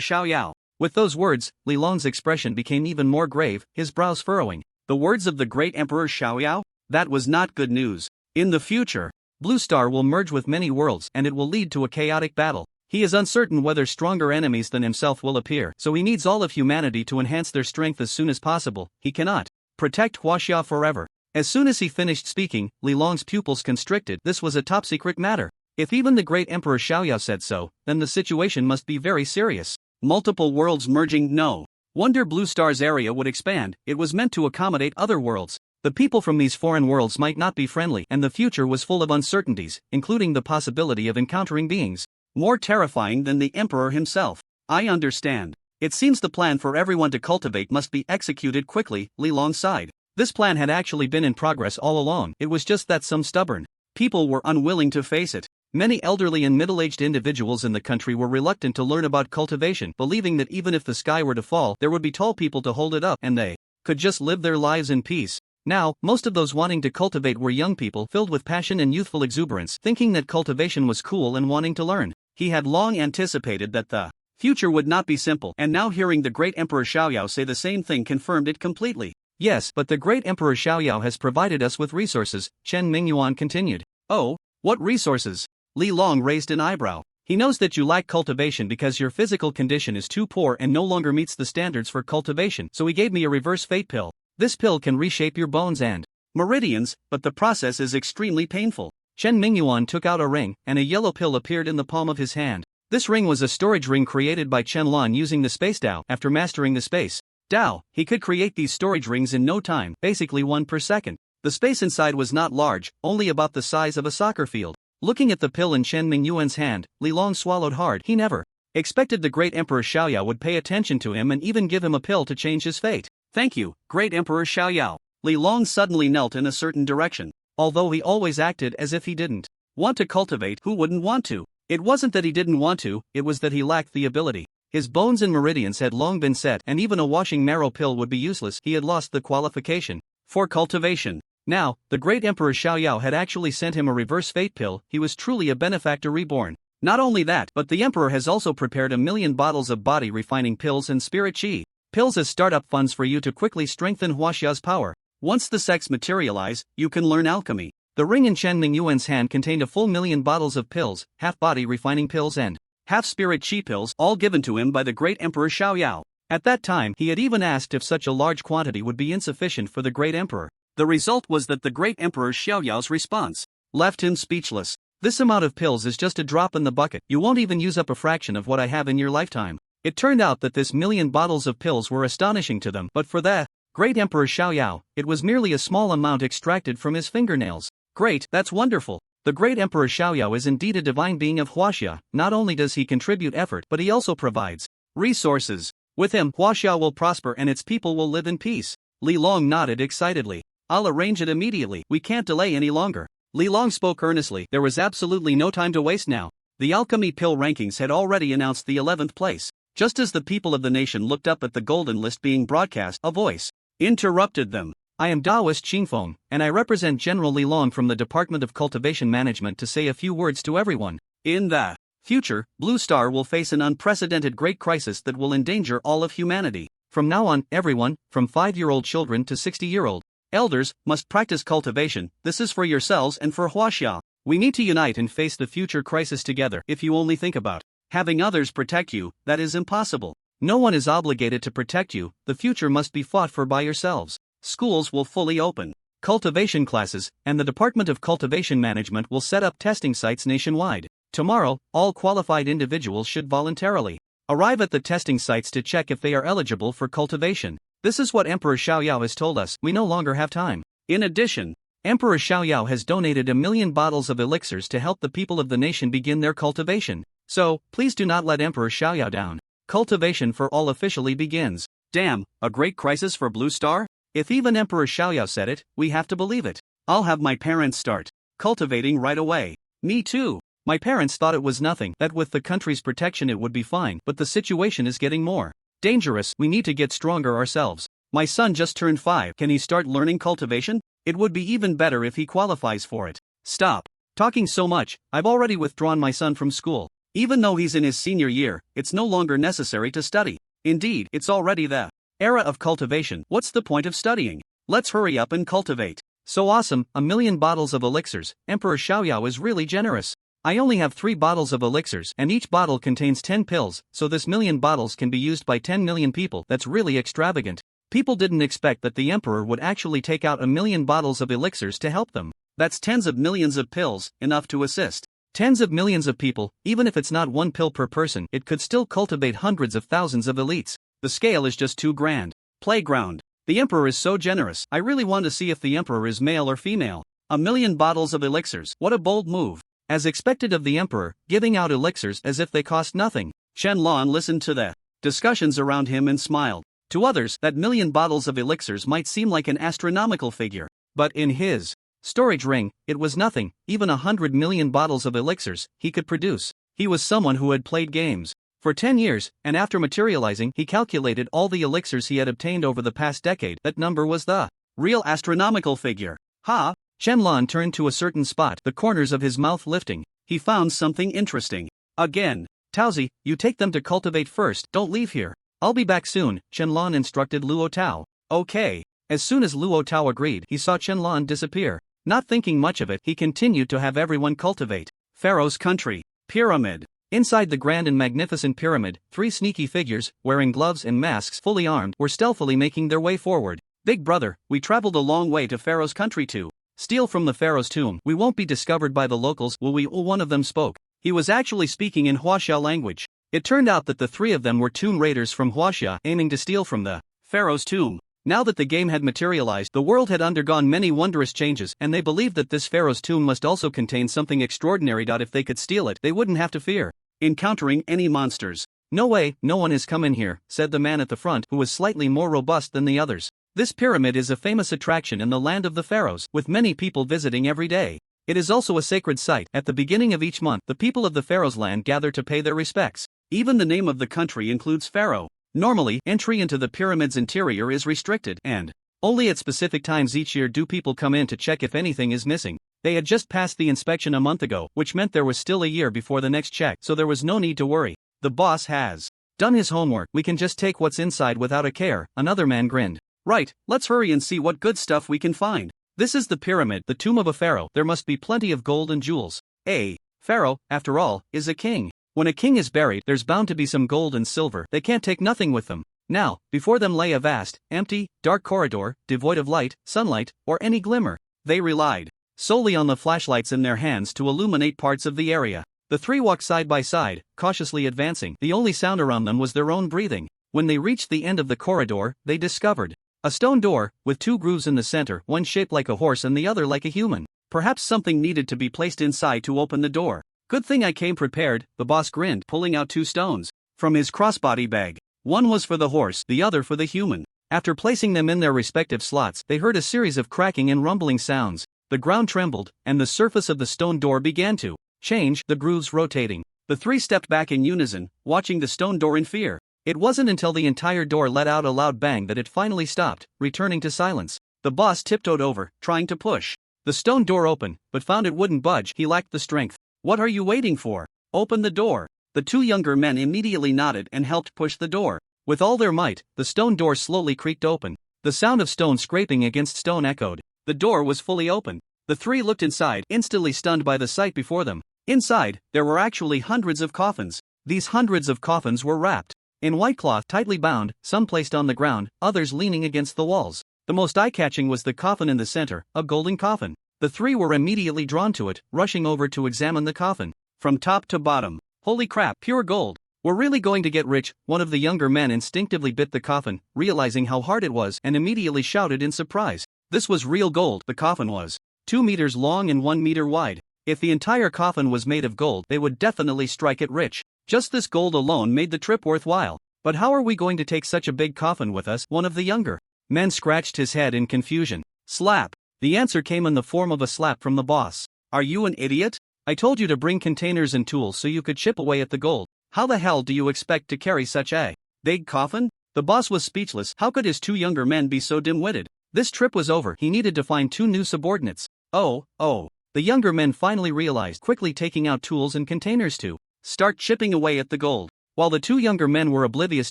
Speaker 2: Xiaoyao.
Speaker 1: With those words, Li Long's expression became even more grave, his brows furrowing.
Speaker 2: The words of the great Emperor Xiaoyao? That was not good news. In the future,
Speaker 1: Blue Star will merge with many worlds and it will lead to a chaotic battle. He is uncertain whether stronger enemies than himself will appear, so he needs all of humanity to enhance their strength as soon as possible. He cannot protect Huaxia forever. As soon as he finished speaking, Li Long's pupils constricted. This was a top-secret matter. If even the great Emperor Xiaoyao said so, then the situation must be very serious.
Speaker 2: Multiple worlds merging? No wonder Blue Star's area would expand. It was meant to accommodate other worlds.
Speaker 1: The people from these foreign worlds might not be friendly, and the future was full of uncertainties, including the possibility of encountering beings
Speaker 2: more terrifying than the Emperor himself. I understand. It seems the plan for everyone to cultivate must be executed quickly. Li Long sighed.
Speaker 1: This plan had actually been in progress all along. It was just that some stubborn
Speaker 2: people were unwilling to face it.
Speaker 1: Many elderly and middle-aged individuals in the country were reluctant to learn about cultivation, believing that even if the sky were to fall, there would be tall people to hold it up and they could just live their lives in peace. Now, most of those wanting to cultivate were young people filled with passion and youthful exuberance, thinking that cultivation was cool and wanting to learn.
Speaker 2: He had long anticipated that the future would not be simple, and now hearing the great Emperor Xiaoyao say the same thing confirmed it completely.
Speaker 1: Yes, but the great Emperor Xiaoyao has provided us with resources, Chen Mingyuan continued.
Speaker 2: Oh, what resources?
Speaker 1: Li Long raised an eyebrow. He knows that you lack cultivation because your physical condition is too poor and no longer meets the standards for cultivation, so he gave me a reverse fate pill. This pill can reshape your bones and
Speaker 2: meridians, but the process is extremely painful.
Speaker 1: Chen Mingyuan took out a ring, and a yellow pill appeared in the palm of his hand. This ring was a storage ring created by Chen Lan using the Space Dao. After mastering the Space Dao, he could create these storage rings in no time, basically one per second. The space inside was not large, only about the size of a soccer field. Looking at the pill in Chen Mingyuan's hand, Li Long swallowed hard. He never expected the great Emperor Xiaoyao would pay attention to him and even give him a pill to change his fate.
Speaker 2: Thank you, great Emperor Xiaoyao. Li Long suddenly knelt in a certain direction.
Speaker 1: Although he always acted as if he didn't
Speaker 2: want to cultivate. Who wouldn't want to? It wasn't that he didn't want to, it was that he lacked the ability.
Speaker 1: His bones and meridians had long been set, and even a washing marrow pill would be useless. He had lost the qualification
Speaker 2: for cultivation.
Speaker 1: Now, the great Emperor Xiaoyao had actually sent him a reverse fate pill. He was truly a benefactor reborn.
Speaker 2: Not only that, but the Emperor has also prepared 1 million bottles of body refining pills and spirit chi pills as startup funds for you to quickly strengthen Huaxia's power. Once the sects materialize, you can learn alchemy.
Speaker 1: The ring in Chen Mingyuan's hand contained a full 1 million bottles of pills, half body refining pills and
Speaker 2: half spirit chi pills, all given to him by the great Emperor Xiaoyao.
Speaker 1: At that time, he had even asked if such a large quantity would be insufficient for the great emperor.
Speaker 2: The result was that the great Emperor Xiaoyao's response
Speaker 1: left him speechless. This amount of pills is just a drop in the bucket. You won't even use up a fraction of what I have in your lifetime. It turned out that this 1 million bottles of pills were astonishing to them, but for the great Emperor Xiaoyao, it was merely a small amount extracted from his fingernails.
Speaker 2: Great, that's wonderful.
Speaker 1: The great Emperor Xiaoyao is indeed a divine being of Huaxia. Not only does he contribute effort, but he also provides
Speaker 2: resources.
Speaker 1: With him, Huaxia will prosper and its people will live in peace.
Speaker 2: Li Long nodded excitedly. I'll arrange it immediately. We can't delay any longer. Li Long spoke earnestly. There was absolutely no time to waste now. The alchemy pill rankings had already announced the 11th place. Just as the people of the nation looked up at the golden list being broadcast, a voice interrupted them.
Speaker 1: I am Taoist Qingfeng, and I represent General Li Long from the Department of Cultivation Management to say a few words to everyone.
Speaker 2: In the future, Blue Star will face an unprecedented great crisis that will endanger all of humanity.
Speaker 1: From now on, everyone, from 5-year-old children to 60-year-old
Speaker 2: elders, must practice cultivation. This is for yourselves and for Huaxia.
Speaker 1: We need to unite and face the future crisis together.
Speaker 2: If you only think about having others protect you, that is impossible.
Speaker 1: No one is obligated to protect you. The future must be fought for by yourselves.
Speaker 2: Schools will fully open
Speaker 1: cultivation classes, and the Department of Cultivation Management will set up testing sites nationwide. Tomorrow, all qualified individuals should voluntarily arrive at the testing sites to check if they are eligible for cultivation. This is what Emperor Xiaoyao has told us. We no longer have time.
Speaker 2: In addition,
Speaker 1: Emperor Xiaoyao has donated 1 million bottles of elixirs to help the people of the nation begin their cultivation. So, please do not let Emperor Xiaoyao down. Cultivation for all officially begins.
Speaker 2: Damn, a great crisis for Blue Star?
Speaker 1: If even Emperor Xiaoyao said it, we have to believe it.
Speaker 2: I'll have my parents start cultivating right away.
Speaker 1: Me too. My parents thought it was nothing, that with the country's protection it would be fine, but the situation is getting more dangerous. We need to get stronger ourselves. My son just turned 5. Can he start learning cultivation? It would be even better if he qualifies for it.
Speaker 2: Stop talking so much. I've already withdrawn my son from school. Even though he's in his senior year, it's no longer necessary to study. Indeed, it's already the era of cultivation. What's the point of studying? Let's hurry up and cultivate.
Speaker 1: So awesome, 1,000,000 bottles of elixirs. Emperor Xiaoyao is really generous. I only have 3 bottles of elixirs and each bottle contains 10 pills, so this 1,000,000 bottles can be used by 10 million people. That's really extravagant. People didn't expect that the emperor would actually take out 1,000,000 bottles of elixirs to help them.
Speaker 2: That's tens of millions of pills, enough to assist
Speaker 1: tens of millions of people. Even if it's not 1 pill per person, it could still cultivate hundreds of thousands of elites.
Speaker 2: The scale is just too grand. Playground. The emperor is so generous. I really want to see if the emperor is male or female. 1,000,000 bottles of elixirs. What a bold move.
Speaker 1: As expected of the emperor, giving out elixirs as if they cost nothing.
Speaker 2: Qianlong listened to the discussions around him and smiled. To others, that 1,000,000 bottles of elixirs might seem like an astronomical figure. But in his storage ring, it was nothing. Even 100 million bottles of elixirs he could produce. He was someone who had played games for 10 years, and after materializing, he calculated all the elixirs he had obtained over the past decade. That number was the real astronomical figure. Ha!
Speaker 1: Qianlong turned to a certain spot, the corners of his mouth lifting.
Speaker 2: He found something interesting. Again.
Speaker 1: Taozi, you take them to cultivate first, don't leave here. I'll be back soon, Qianlong instructed Luo Tao.
Speaker 2: Okay.
Speaker 1: As soon as Luo Tao agreed, he saw Qianlong disappear. Not thinking much of it, he continued to have everyone cultivate.
Speaker 2: Pharaoh's country. Pyramid.
Speaker 1: Inside the grand and magnificent pyramid, 3 sneaky figures, wearing gloves and masks fully armed, were stealthily making their way forward.
Speaker 2: Big brother, we traveled a long way to Pharaoh's country to steal from the Pharaoh's tomb.
Speaker 1: We won't be discovered by the locals, will we? One of them spoke.
Speaker 2: He was actually speaking in Huaxia language.
Speaker 1: It turned out that the 3 of them were tomb raiders from Huaxia, aiming to steal from the
Speaker 2: Pharaoh's tomb.
Speaker 1: Now that the game had materialized, the world had undergone many wondrous changes, and they believed that this Pharaoh's tomb must also contain something extraordinary. If they could steal it, they wouldn't have to fear
Speaker 2: encountering any monsters.
Speaker 1: No way, no one has come in here, said the man at the front, who was slightly more robust than the others. This pyramid is a famous attraction in the land of the pharaohs, with many people visiting every day. It is also a sacred site. At the beginning of each month, the people of the pharaoh's land gather to pay their respects.
Speaker 2: Even the name of the country includes pharaoh.
Speaker 1: Normally, entry into the pyramid's interior is restricted, and only at specific times each year do people come in to check if anything is missing. They had just passed the inspection a month ago, which meant there was still a year before the next check, so there was no need to worry. The boss has done his homework. We can just take what's inside without a care, another man grinned.
Speaker 2: Right, let's hurry and see what good stuff we can find.
Speaker 1: This is the pyramid, the tomb of a pharaoh. There must be plenty of gold and jewels. A pharaoh, after all, is a king. When a king is buried, there's bound to be some gold and silver. They can't take nothing with them. Now, before them lay a vast, empty, dark corridor, devoid of light, sunlight, or any glimmer. They relied solely on the flashlights in their hands to illuminate parts of the area. The 3 walked side by side, cautiously advancing. The only sound around them was their own breathing. When they reached the end of the corridor, they discovered a stone door, with 2 grooves in the center, one shaped like a horse and the other like a human.
Speaker 2: Perhaps something needed to be placed inside to open the door. Good thing I came prepared, the boss grinned, pulling out 2 stones from his crossbody bag. One was for the horse, the other for the human. After placing them in their respective slots, they heard a series of cracking and rumbling sounds. The ground trembled, and the surface of the stone door began to change, the grooves rotating. The 3 stepped back in unison, watching the stone door in fear. It wasn't until the entire door let out a loud bang that it finally stopped, returning to silence. The boss tiptoed over, trying to push the stone door open, but found it wouldn't budge. He lacked the strength. What are you waiting for? Open the door. The 2 younger men immediately nodded and helped push the door. With all their might, the stone door slowly creaked open. The sound of stone scraping against stone echoed. The door was fully open. The 3 looked inside, instantly stunned by the sight before them. Inside, there were actually hundreds of coffins. These hundreds of coffins were wrapped in white cloth, tightly bound, some placed on the ground, others leaning against the walls. The most eye-catching was the coffin in the center, a golden coffin. The 3 were immediately drawn to it, rushing over to examine the coffin from top to bottom. Holy crap, pure gold. We're really going to get rich. One of the younger men instinctively bit the coffin, realizing how hard it was, and immediately shouted in surprise. This was real gold. The coffin was 2 meters long and 1 meter wide. If the entire coffin was made of gold, they would definitely strike it rich. Just this gold alone made the trip worthwhile. But how are we going to take such a big coffin with us? One of the younger men scratched his head in confusion. Slap. The answer came in the form of a slap from the boss. Are you an idiot? I told you to bring containers and tools so you could chip away at the gold. How the hell do you expect to carry such a big coffin? The boss was speechless. How could his 2 younger men be so dim-witted? This trip was over. He needed to find 2 new subordinates. Oh. The younger men finally realized, quickly taking out tools and containers to start chipping away at the gold. While the two younger men were oblivious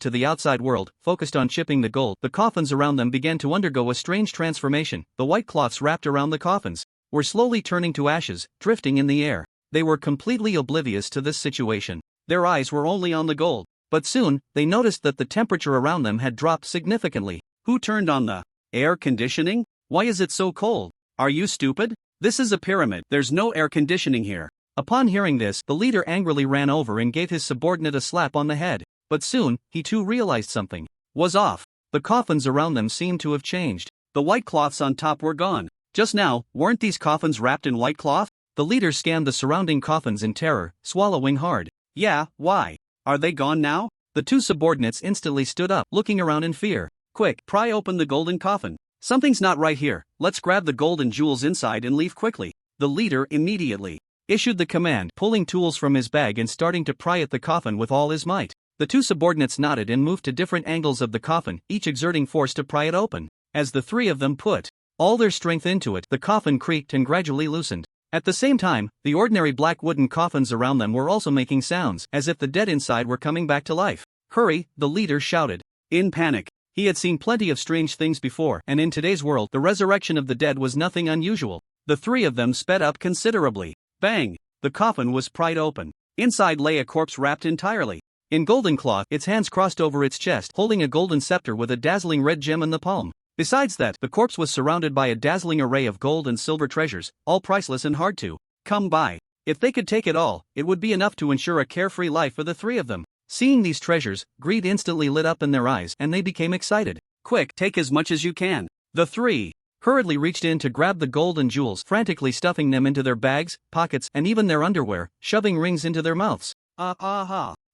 Speaker 2: to the outside world, focused on chipping the gold, the coffins around them began to undergo a strange transformation. The white cloths wrapped around the coffins were slowly turning to ashes, drifting in the air. They were completely oblivious to this situation. Their eyes were only on the gold. But soon, they noticed that the temperature around them had dropped significantly. Who turned on the air conditioning? Why is it so cold? Are you stupid? This is a pyramid. There's no air conditioning here. Upon hearing this, the leader angrily ran over and gave his subordinate a slap on the head. But soon, he too realized something was off. The coffins around them seemed to have changed. The white cloths on top were gone. Just now, weren't these coffins wrapped in white cloth? The leader scanned the surrounding coffins in terror, swallowing hard. Yeah, why? Are they gone now? The two subordinates instantly stood up, looking around in fear. Quick, pry open the golden coffin. Something's not right here. Let's grab the gold and jewels inside and leave quickly. The leader immediately issued the command, pulling tools from his bag and starting to pry at the coffin with all his might. The two subordinates nodded and moved to different angles of the coffin, each exerting force to pry it open. As the three of them put all their strength into it, the coffin creaked and gradually loosened. At the same time, the ordinary black wooden coffins around them were also making sounds, as if the dead inside were coming back to life. Hurry, the leader shouted. In panic. He had seen plenty of strange things before, and in today's world, the resurrection of the dead was nothing unusual. The three of them sped up considerably. Bang! The coffin was pried open. Inside lay a corpse wrapped entirely in golden cloth, its hands crossed over its chest, holding a golden scepter with a dazzling red gem in the palm. Besides that, the corpse was surrounded by a dazzling array of gold and silver treasures, all priceless and hard to come by. If they could take it all, it would be enough to ensure a carefree life for the three of them. Seeing these treasures, greed instantly lit up in their eyes and they became excited. Quick, take as much as you can. The three hurriedly reached in to grab the gold and jewels, frantically stuffing them into their bags, pockets, and even their underwear, shoving rings into their mouths.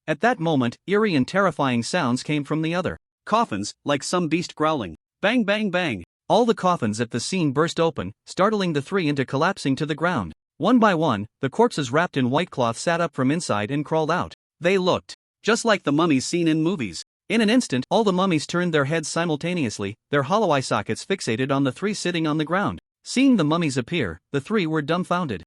Speaker 2: At that moment, eerie and terrifying sounds came from the other coffins, like some beast growling. Bang bang bang. All the coffins at the scene burst open, startling the three into collapsing to the ground. One by one, the corpses wrapped in white cloth sat up from inside and crawled out. They looked just like the mummies seen in movies. In an instant, all the mummies turned their heads simultaneously, their hollow eye sockets fixated on the three sitting on the ground. Seeing the mummies appear, the three were dumbfounded.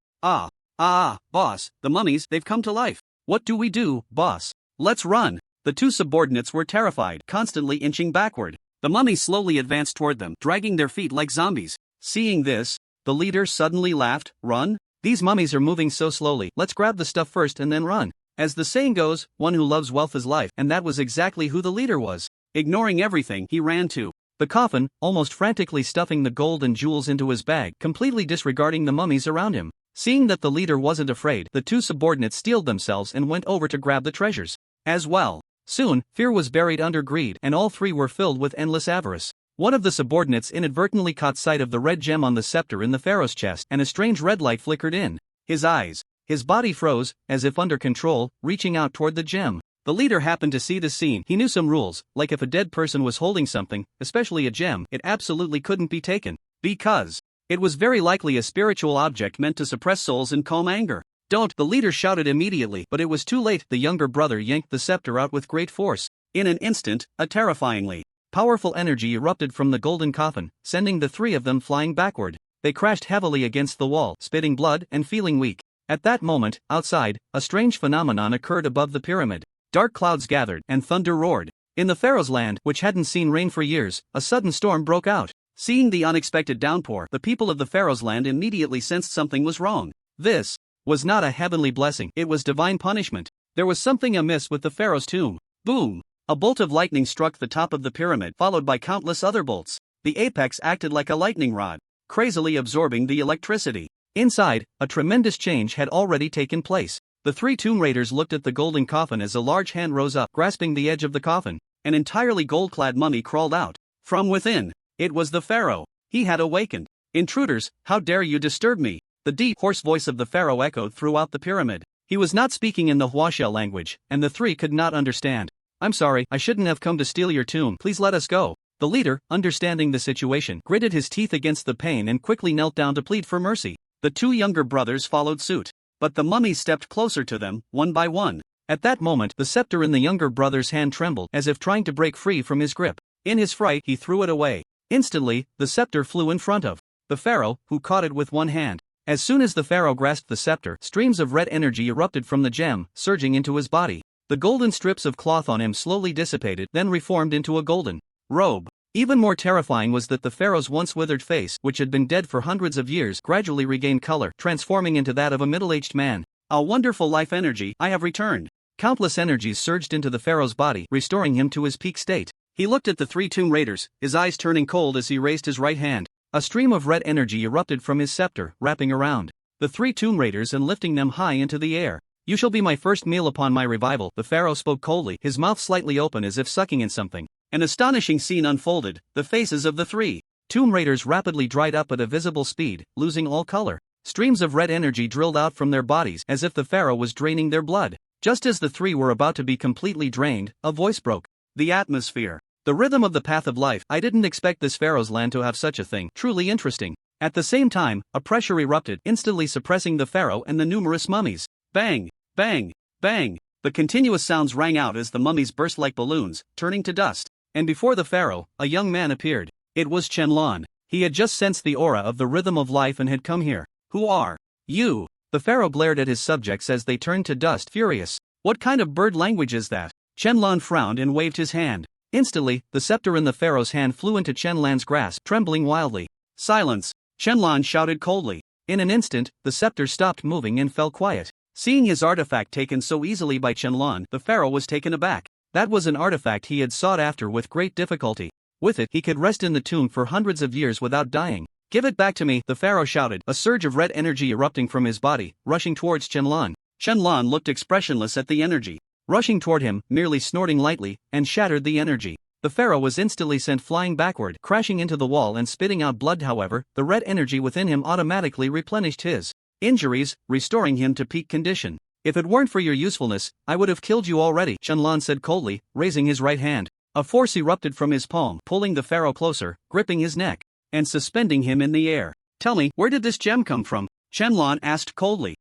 Speaker 2: Boss, the mummies, they've come to life. What do we do, boss? Let's run. The two subordinates were terrified, constantly inching backward. The mummies slowly advanced toward them, dragging their feet like zombies. Seeing this, the leader suddenly laughed. Run? These mummies are moving so slowly, let's grab the stuff first and then run. As the saying goes, one who loves wealth is life, and that was exactly who the leader was. Ignoring everything, he ran to the coffin, almost frantically stuffing the gold and jewels into his bag, completely disregarding the mummies around him. Seeing that the leader wasn't afraid, the two subordinates steeled themselves and went over to grab the treasures as well. Soon, fear was buried under greed, and all three were filled with endless avarice. One of the subordinates inadvertently caught sight of the red gem on the scepter in the pharaoh's chest, and a strange red light flickered in his eyes. His body froze, as if under control, reaching out toward the gem. The leader happened to see the scene. He knew some rules, like if a dead person was holding something, especially a gem, it absolutely couldn't be taken, because it was very likely a spiritual object meant to suppress souls and calm anger. Don't, the leader shouted immediately, but it was too late. The younger brother yanked the scepter out with great force. In an instant, a terrifyingly powerful energy erupted from the golden coffin, sending the three of them flying backward. They crashed heavily against the wall, spitting blood and feeling weak. At that moment, outside, a strange phenomenon occurred above the pyramid. Dark clouds gathered, and thunder roared. In the pharaoh's land, which hadn't seen rain for years, a sudden storm broke out. Seeing the unexpected downpour, the people of the pharaoh's land immediately sensed something was wrong. This was not a heavenly blessing, it was divine punishment. There was something amiss with the pharaoh's tomb. Boom! A bolt of lightning struck the top of the pyramid, followed by countless other bolts. The apex acted like a lightning rod, crazily absorbing the electricity. Inside, a tremendous change had already taken place. The three tomb raiders looked at the golden coffin as a large hand rose up, grasping the edge of the coffin. An entirely gold-clad mummy crawled out from within. It was the pharaoh. He had awakened. Intruders, how dare you disturb me? The deep, hoarse voice of the pharaoh echoed throughout the pyramid. He was not speaking in the Huaxia language, and the three could not understand. I'm sorry, I shouldn't have come to steal your tomb. Please let us go. The leader, understanding the situation, gritted his teeth against the pain and quickly knelt down to plead for mercy. The two younger brothers followed suit, but the mummies stepped closer to them, one by one. At that moment, the scepter in the younger brother's hand trembled, as if trying to break free from his grip. In his fright, he threw it away. Instantly, the scepter flew in front of the pharaoh, who caught it with one hand.
Speaker 1: As soon as the pharaoh grasped the scepter, streams of red energy erupted from the gem, surging into his body. The golden strips of cloth on him slowly dissipated, then reformed into a golden robe. Even more terrifying was that the pharaoh's once withered face, which had been dead for hundreds of years, gradually regained color, transforming into that of a middle-aged man.
Speaker 2: A wonderful life energy, I have returned.
Speaker 1: Countless energies surged into the pharaoh's body, restoring him to his peak state.
Speaker 2: He looked at the three tomb raiders, his eyes turning cold as he raised his right hand.
Speaker 1: A stream of red energy erupted from his scepter, wrapping around the three tomb raiders and lifting them high into the air. You shall be my first meal upon my revival, the pharaoh spoke coldly, his mouth slightly open as if sucking in something.
Speaker 2: An astonishing scene unfolded, the faces of the three
Speaker 1: tomb raiders rapidly dried up at a visible speed, losing all color. Streams of red energy drilled out from their bodies as if the pharaoh was draining their blood. Just as the three were about to be completely drained, a voice broke.
Speaker 2: The atmosphere.
Speaker 1: The rhythm of the path of life. I didn't expect this pharaoh's land to have such a thing. Truly interesting. At the same time, a pressure erupted, instantly suppressing the pharaoh and the numerous mummies.
Speaker 2: Bang, bang, bang. The continuous sounds rang out as the mummies burst like balloons, turning to dust.
Speaker 1: And before the pharaoh, a young man appeared. It was Qianlan. He had just sensed the aura of the rhythm of life and had come here.
Speaker 2: Who are
Speaker 1: you? The pharaoh glared at his subjects as they turned to dust, furious.
Speaker 2: What kind of bird language is that?
Speaker 1: Qianlan frowned and waved his hand. Instantly, the scepter in the pharaoh's hand flew into Qianlan's grasp, trembling wildly.
Speaker 2: Silence! Qianlan shouted coldly.
Speaker 1: In an instant, the scepter stopped moving and fell quiet.
Speaker 2: Seeing his artifact taken so easily by Qianlan, the pharaoh was taken aback.
Speaker 1: That was an artifact he had sought after with great difficulty. With it, he could rest in the tomb for hundreds of years without dying. Give it back to me, the pharaoh shouted, a surge of red energy erupting from his body, rushing towards Qianlan.
Speaker 2: Qianlan looked expressionless at the energy.
Speaker 1: Rushing toward him, merely snorting lightly, and shattered the energy. The pharaoh was instantly sent flying backward, crashing into the wall and spitting out blood. However, the red energy within him automatically replenished his injuries, restoring him to peak condition. If it weren't for your usefulness, I would have killed you already, Qianlan said coldly, raising his right hand. A force erupted from his palm, pulling the pharaoh closer, gripping his neck, and suspending him in the air.
Speaker 2: Tell me, where did this gem come from? Qianlan asked coldly.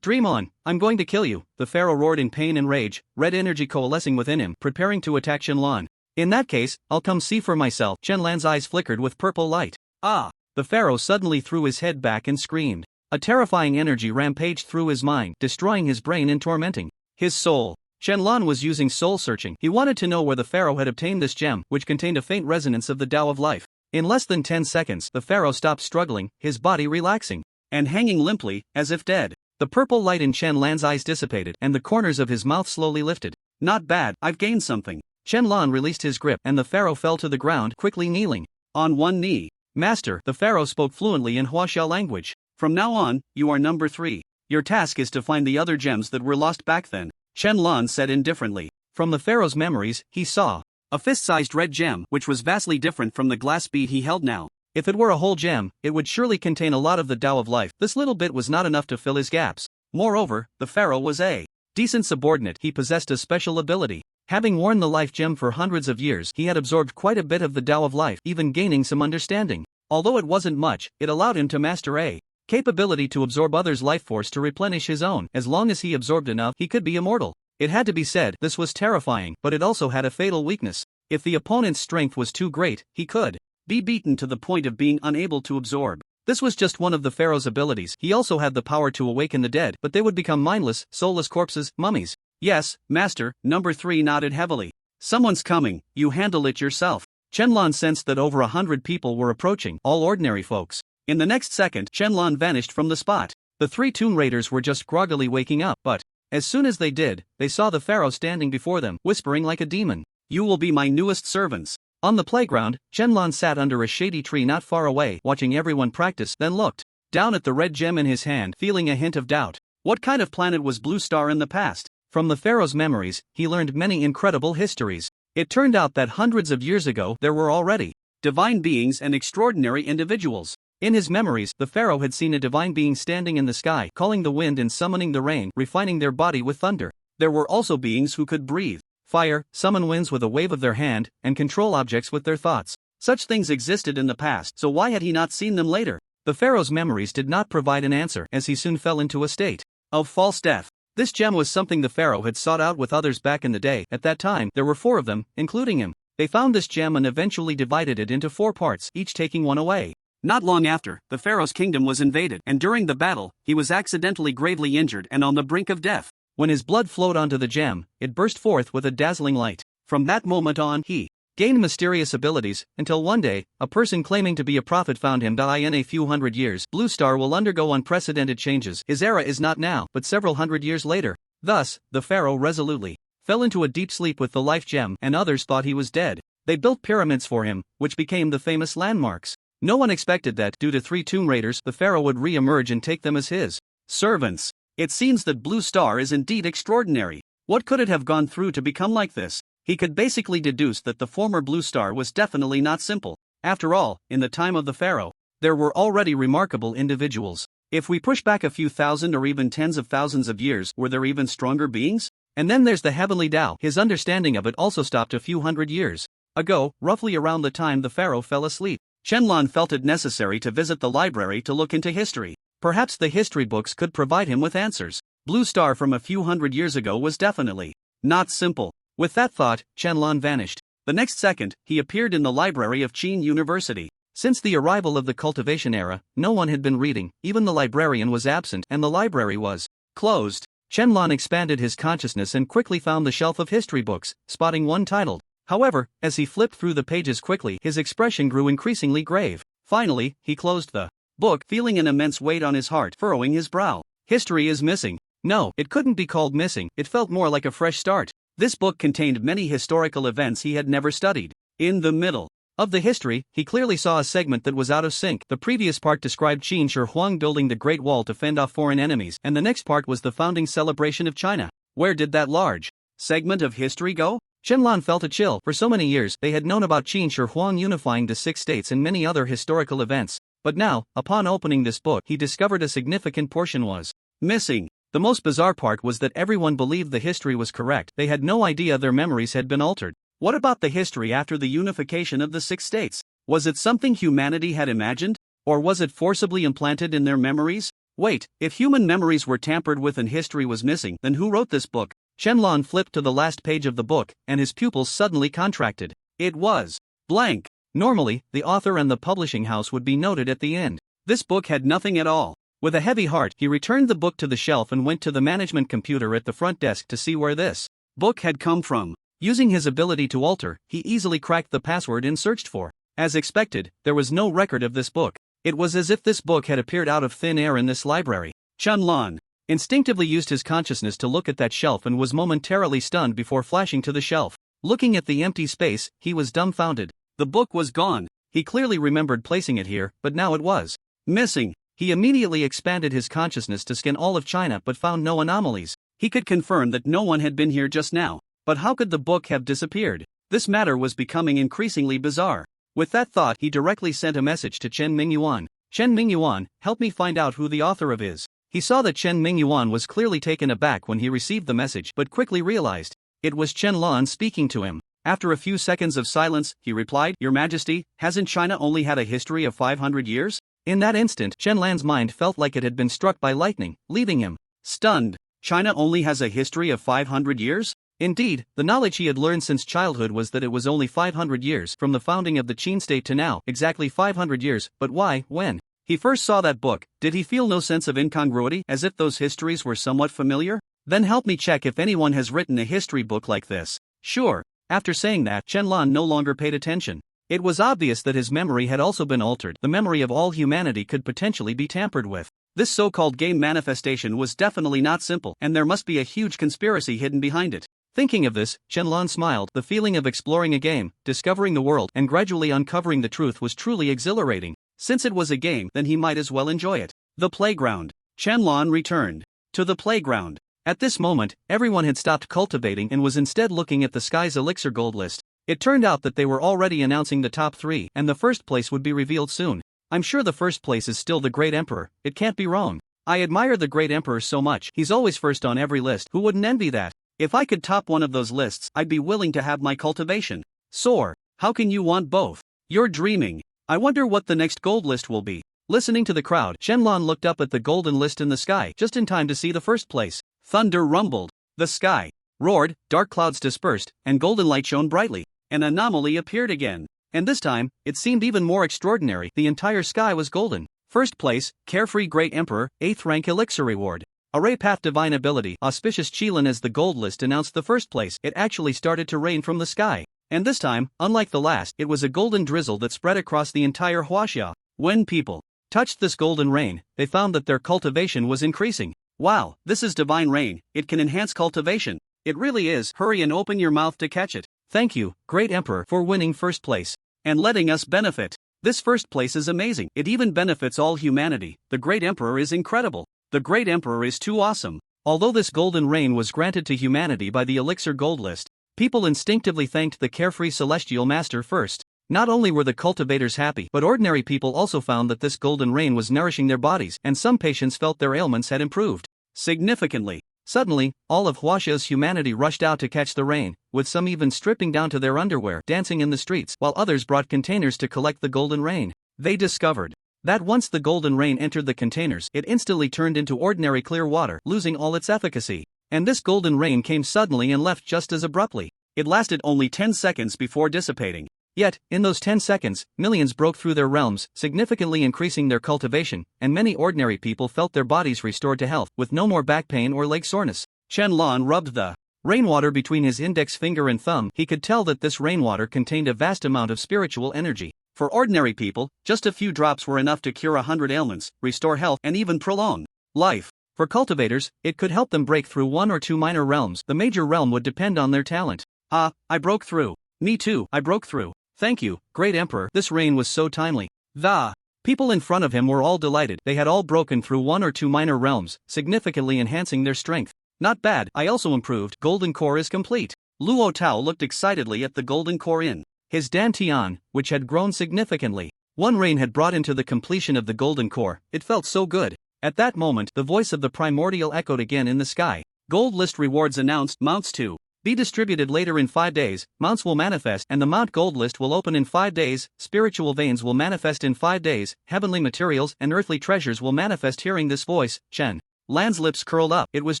Speaker 1: Dream on, I'm going to kill you, the pharaoh roared in pain and rage, red energy coalescing within him, preparing to attack Qianlan. In that case, I'll come see for myself. Qianlan's eyes flickered with purple light.
Speaker 2: Ah!
Speaker 1: The pharaoh suddenly threw his head back and screamed. A terrifying energy rampaged through his mind, destroying his brain and tormenting his soul. Qianlan was using soul searching. He wanted to know where the pharaoh had obtained this gem, which contained a faint resonance of the Tao of life. In less than 10 seconds, the pharaoh stopped struggling, his body relaxing
Speaker 2: and hanging limply, as if dead.
Speaker 1: The purple light in Qianlan's eyes dissipated, and the corners of his mouth slowly lifted.
Speaker 2: Not bad, I've gained something.
Speaker 1: Qianlan released his grip, and the pharaoh fell to the ground, quickly kneeling.
Speaker 2: On one knee.
Speaker 1: Master, the pharaoh spoke fluently in Huaxiao language.
Speaker 2: From now on, you are number 3. Your task is to find the other gems that were lost back then, Qianlan said indifferently.
Speaker 1: From the pharaoh's memories, he saw
Speaker 2: a fist-sized red gem, which was vastly different from the glass bead he held now.
Speaker 1: If it were a whole gem, it would surely contain a lot of the Tao of life. This little bit was not enough to fill his gaps. Moreover, the pharaoh was a decent subordinate. He possessed a special ability. Having worn the life gem for hundreds of years, he had absorbed quite a bit of the Tao of life, even gaining some understanding. Although it wasn't much, it allowed him to master a capability to absorb others' life force to replenish his own. As long as he absorbed enough, he could be immortal. It had to be said, this was terrifying, but it also had a fatal weakness. If the opponent's strength was too great, he could be beaten to the point of being unable to absorb. This was just one of the pharaoh's abilities. He also had the power to awaken the dead, but they would become mindless, soulless corpses, mummies.
Speaker 2: Yes, master, number 3 nodded heavily. Someone's coming, you handle it yourself.
Speaker 1: Qianlan sensed that over 100 people were approaching, all ordinary folks.
Speaker 2: In the next second, Qianlan vanished from the spot.
Speaker 1: The 3 tomb raiders were just groggily waking up, but as soon as they did, they saw the pharaoh standing before them, whispering like a demon.
Speaker 2: You will be my newest servants.
Speaker 1: On the playground, Qianlan sat under a shady tree not far away, watching everyone practice, then looked down at the red gem in his hand, feeling a hint of doubt.
Speaker 2: What kind of planet was Blue Star in the past?
Speaker 1: From the pharaoh's memories, he learned many incredible histories. It turned out that hundreds of years ago, there were already
Speaker 2: divine beings and extraordinary individuals.
Speaker 1: In his memories, the pharaoh had seen a divine being standing in the sky, calling the wind and summoning the rain, refining their body with thunder.
Speaker 2: There were also beings who could breathe
Speaker 1: fire, summon winds with a wave of their hand, and control objects with their thoughts.
Speaker 2: Such things existed in the past, so why had he not seen them later?
Speaker 1: The pharaoh's memories did not provide an answer, as he soon fell into a state
Speaker 2: of false death.
Speaker 1: This gem was something the pharaoh had sought out with others back in the day. At that time, there were 4 of them, including him. They found this gem and eventually divided it into 4 parts, each taking one away.
Speaker 2: Not long after, the pharaoh's kingdom was invaded, and during the battle, he was accidentally gravely injured and on the brink of death.
Speaker 1: When his blood flowed onto the gem, it burst forth with a dazzling light.
Speaker 2: From that moment on, he
Speaker 1: gained mysterious abilities, until one day, a person claiming to be a prophet found him. In a few hundred years, Blue Star will undergo unprecedented changes. His era is not now, but several hundred years later. Thus, the pharaoh resolutely fell into a deep sleep with the life gem, and others thought he was dead. They built pyramids for him, which became the famous landmarks. No one expected that, due to 3 tomb raiders, the pharaoh would re-emerge and take them as his
Speaker 2: servants. It seems that Blue Star is indeed extraordinary. What could it have gone through to become like this? He could basically deduce that the former Blue Star was definitely not simple. After all, in the time of the pharaoh, there were already remarkable individuals. If we push back a few thousand or even tens of thousands of years, were there even stronger beings? And then there's the heavenly Tao. His understanding of it also stopped a few hundred years ago, roughly around the time the pharaoh fell asleep. Qianlong felt it necessary to visit the library to look into history. Perhaps the history books could provide him with answers. Blue Star from a few hundred years ago was definitely not simple. With that thought, Qianlong vanished. The next second, he appeared in the library of Qin University. Since the arrival of the cultivation era, no one had been reading, even the librarian was absent, and the library was closed. Qianlong expanded his consciousness and quickly found the shelf of history books, spotting one titled. However, as he flipped through the pages quickly, his expression grew increasingly grave. Finally, he closed the book, feeling an immense weight on his heart, furrowing his brow. History is missing. No, it couldn't be called missing, it felt more like a fresh start. This book contained many historical events he had never studied. In the middle of the history, he clearly saw a segment that was out of sync. The previous part described Qin Shi Huang building the Great Wall to fend off foreign enemies, and the next part was the founding celebration of China. Where did that large segment of history go? Qianlong felt a chill. For so many years, they had known about Qin Shi Huang unifying the 6 states and many other historical events. But now, upon opening this book, he discovered a significant portion was missing. The most bizarre part was that everyone believed the history was correct. They had no idea their memories had been altered. What about the history after the unification of the 6 states? Was it something humanity had imagined? Or was it forcibly implanted in their memories? Wait, if human memories were tampered with and history was missing, then who wrote this book? Qianlong flipped to the last page of the book, and his pupils suddenly contracted. It was blank. Normally, the author and the publishing house would be noted at the end. This book had nothing at all. With a heavy heart, he returned the book to the shelf and went to the management computer at the front desk to see where this book had come from. Using his ability to alter, he easily cracked the password and searched for. As expected, there was no record of this book. It was as if this book had appeared out of thin air in this library. Qianlong instinctively used his consciousness to look at that shelf and was momentarily stunned before flashing to the shelf. Looking at the empty space, he was dumbfounded. The book was gone. He clearly remembered placing it here, but now it was missing. He immediately expanded his consciousness to scan all of China but found no anomalies. He could confirm that no one had been here just now. But how could the book have disappeared? This matter was becoming increasingly bizarre. With that thought, he directly sent a message to Chen Mingyuan. Chen Mingyuan, help me find out who the author of is. He saw that Chen Mingyuan was clearly taken aback when he received the message, but quickly realized it was Qianlong speaking to him. After a few seconds of silence, he replied, Your Majesty, hasn't China only had a history of 500 years? In that instant, Qianlong's mind felt like it had been struck by lightning, leaving him stunned. China only has a history of 500 years? Indeed, the knowledge he had learned since childhood was that it was only 500 years from the founding of the Qin state to now, exactly 500 years, but why, when he first saw that book, did he feel no sense of incongruity, as if those histories were somewhat familiar? Then help me check if anyone has written a history book like this. Sure. After saying that, Qianlong no longer paid attention. It was obvious that his memory had also been altered. The memory of all humanity could potentially be tampered with. This so-called game manifestation was definitely not simple, and there must be a huge conspiracy hidden behind it. Thinking of this, Qianlong smiled. The feeling of exploring a game, discovering the world, and gradually uncovering the truth was truly exhilarating. Since it was a game, then he might as well enjoy it. The playground. Qianlong returned to the playground. At this moment, everyone had stopped cultivating and was instead looking at the Sky's Elixir Gold list. It turned out that they were already announcing the top 3, and the first place would be revealed soon. I'm sure the first place is still the Great Emperor, it can't be wrong. I admire the Great Emperor so much, he's always first on every list. Who wouldn't envy that? If I could top one of those lists, I'd be willing to have my cultivation soar. How can you want both? You're dreaming. I wonder what the next gold list will be. Listening to the crowd, Qianlong looked up at the golden list in the sky, just in time to see the first place. Thunder rumbled. The sky roared, dark clouds dispersed, and golden light shone brightly. An anomaly appeared again. And this time, it seemed even more extraordinary. The entire sky was golden. First place, Carefree Great Emperor, 8th rank Elixir Reward. Array Path Divine Ability, Auspicious Qilin. As the gold list announced the first place, it actually started to rain from the sky. And this time, unlike the last, it was a golden drizzle that spread across the entire Huaxia. When people touched this golden rain, they found that their cultivation was increasing. Wow, this is divine rain, it can enhance cultivation. It really is. Hurry and open your mouth to catch it.
Speaker 1: Thank you, Great Emperor, for winning first place.
Speaker 2: And letting us benefit. This first place is amazing. It even benefits all humanity. The Great Emperor is incredible. The Great Emperor is too awesome.
Speaker 1: Although this golden rain was granted to humanity by the Elixir Gold List, people instinctively thanked the Carefree Celestial Master first. Not only were the cultivators happy, but ordinary people also found that this golden rain was nourishing their bodies, and some patients felt their ailments had improved significantly. Suddenly, all of Huaxia's humanity rushed out to catch the rain, with some even stripping down to their underwear, dancing in the streets, while others brought containers to collect the golden rain. They discovered that once the golden rain entered the containers, it instantly turned into ordinary clear water, losing all its efficacy. And this golden rain came suddenly and left just as abruptly. It lasted only 10 seconds before dissipating. Yet, in those 10 seconds, millions broke through their realms, significantly increasing their cultivation, and many ordinary people felt their bodies restored to health, with no more back pain or leg soreness. Qianlan rubbed the rainwater between his index finger and thumb. He could tell that this rainwater contained a vast amount of spiritual energy. For ordinary people, just a few drops were enough to cure 100 ailments, restore health, and even prolong life. For cultivators, it could help them break through one or two minor realms. The major realm would depend on their talent. Ah, I broke through. Me too, I broke through. Thank you, Great Emperor. This rain was so timely. The people in front of him were all delighted. They had all broken through one or two minor realms, significantly enhancing their strength. Not bad, I also improved. Golden core is complete. Luo Tao looked excitedly at the golden core in his dantian, which had grown significantly. One rain had brought into the completion of the golden core. It felt so good. At that moment, the voice of the primordial echoed again in the sky. Gold list rewards announced. Mounts to be distributed later in 5 days. Mounts will manifest, and the Mount Gold list will open in 5 days. Spiritual veins will manifest in 5 days. Heavenly materials and earthly treasures will manifest. Hearing this voice, Chen Lan's lips curled up. It was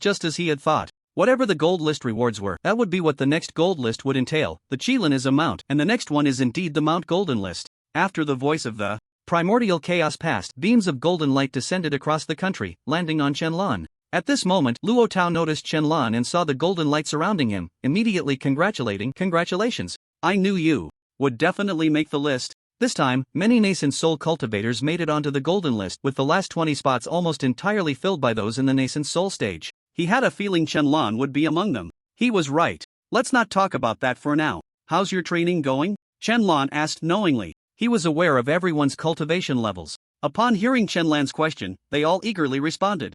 Speaker 1: just as he had thought. Whatever the gold list rewards were, that would be what the next gold list would entail. The Qilin is a mount, and the next one is indeed the Mount Golden list. After the voice of the primordial chaos passed, beams of golden light descended across the country, landing on Qianlan. At this moment, Luo Tao noticed Qianlan and saw the golden light surrounding him, immediately congratulating. Congratulations. I knew you would definitely make the list. This time, many nascent soul cultivators made it onto the golden list, with the last 20 spots almost entirely filled by those in the nascent soul stage. He had a feeling Qianlan would be among them. He was right. Let's not talk about that for now. How's your training going? Qianlan asked knowingly. He was aware of everyone's cultivation levels. Upon hearing Qianlan's question, they all eagerly responded.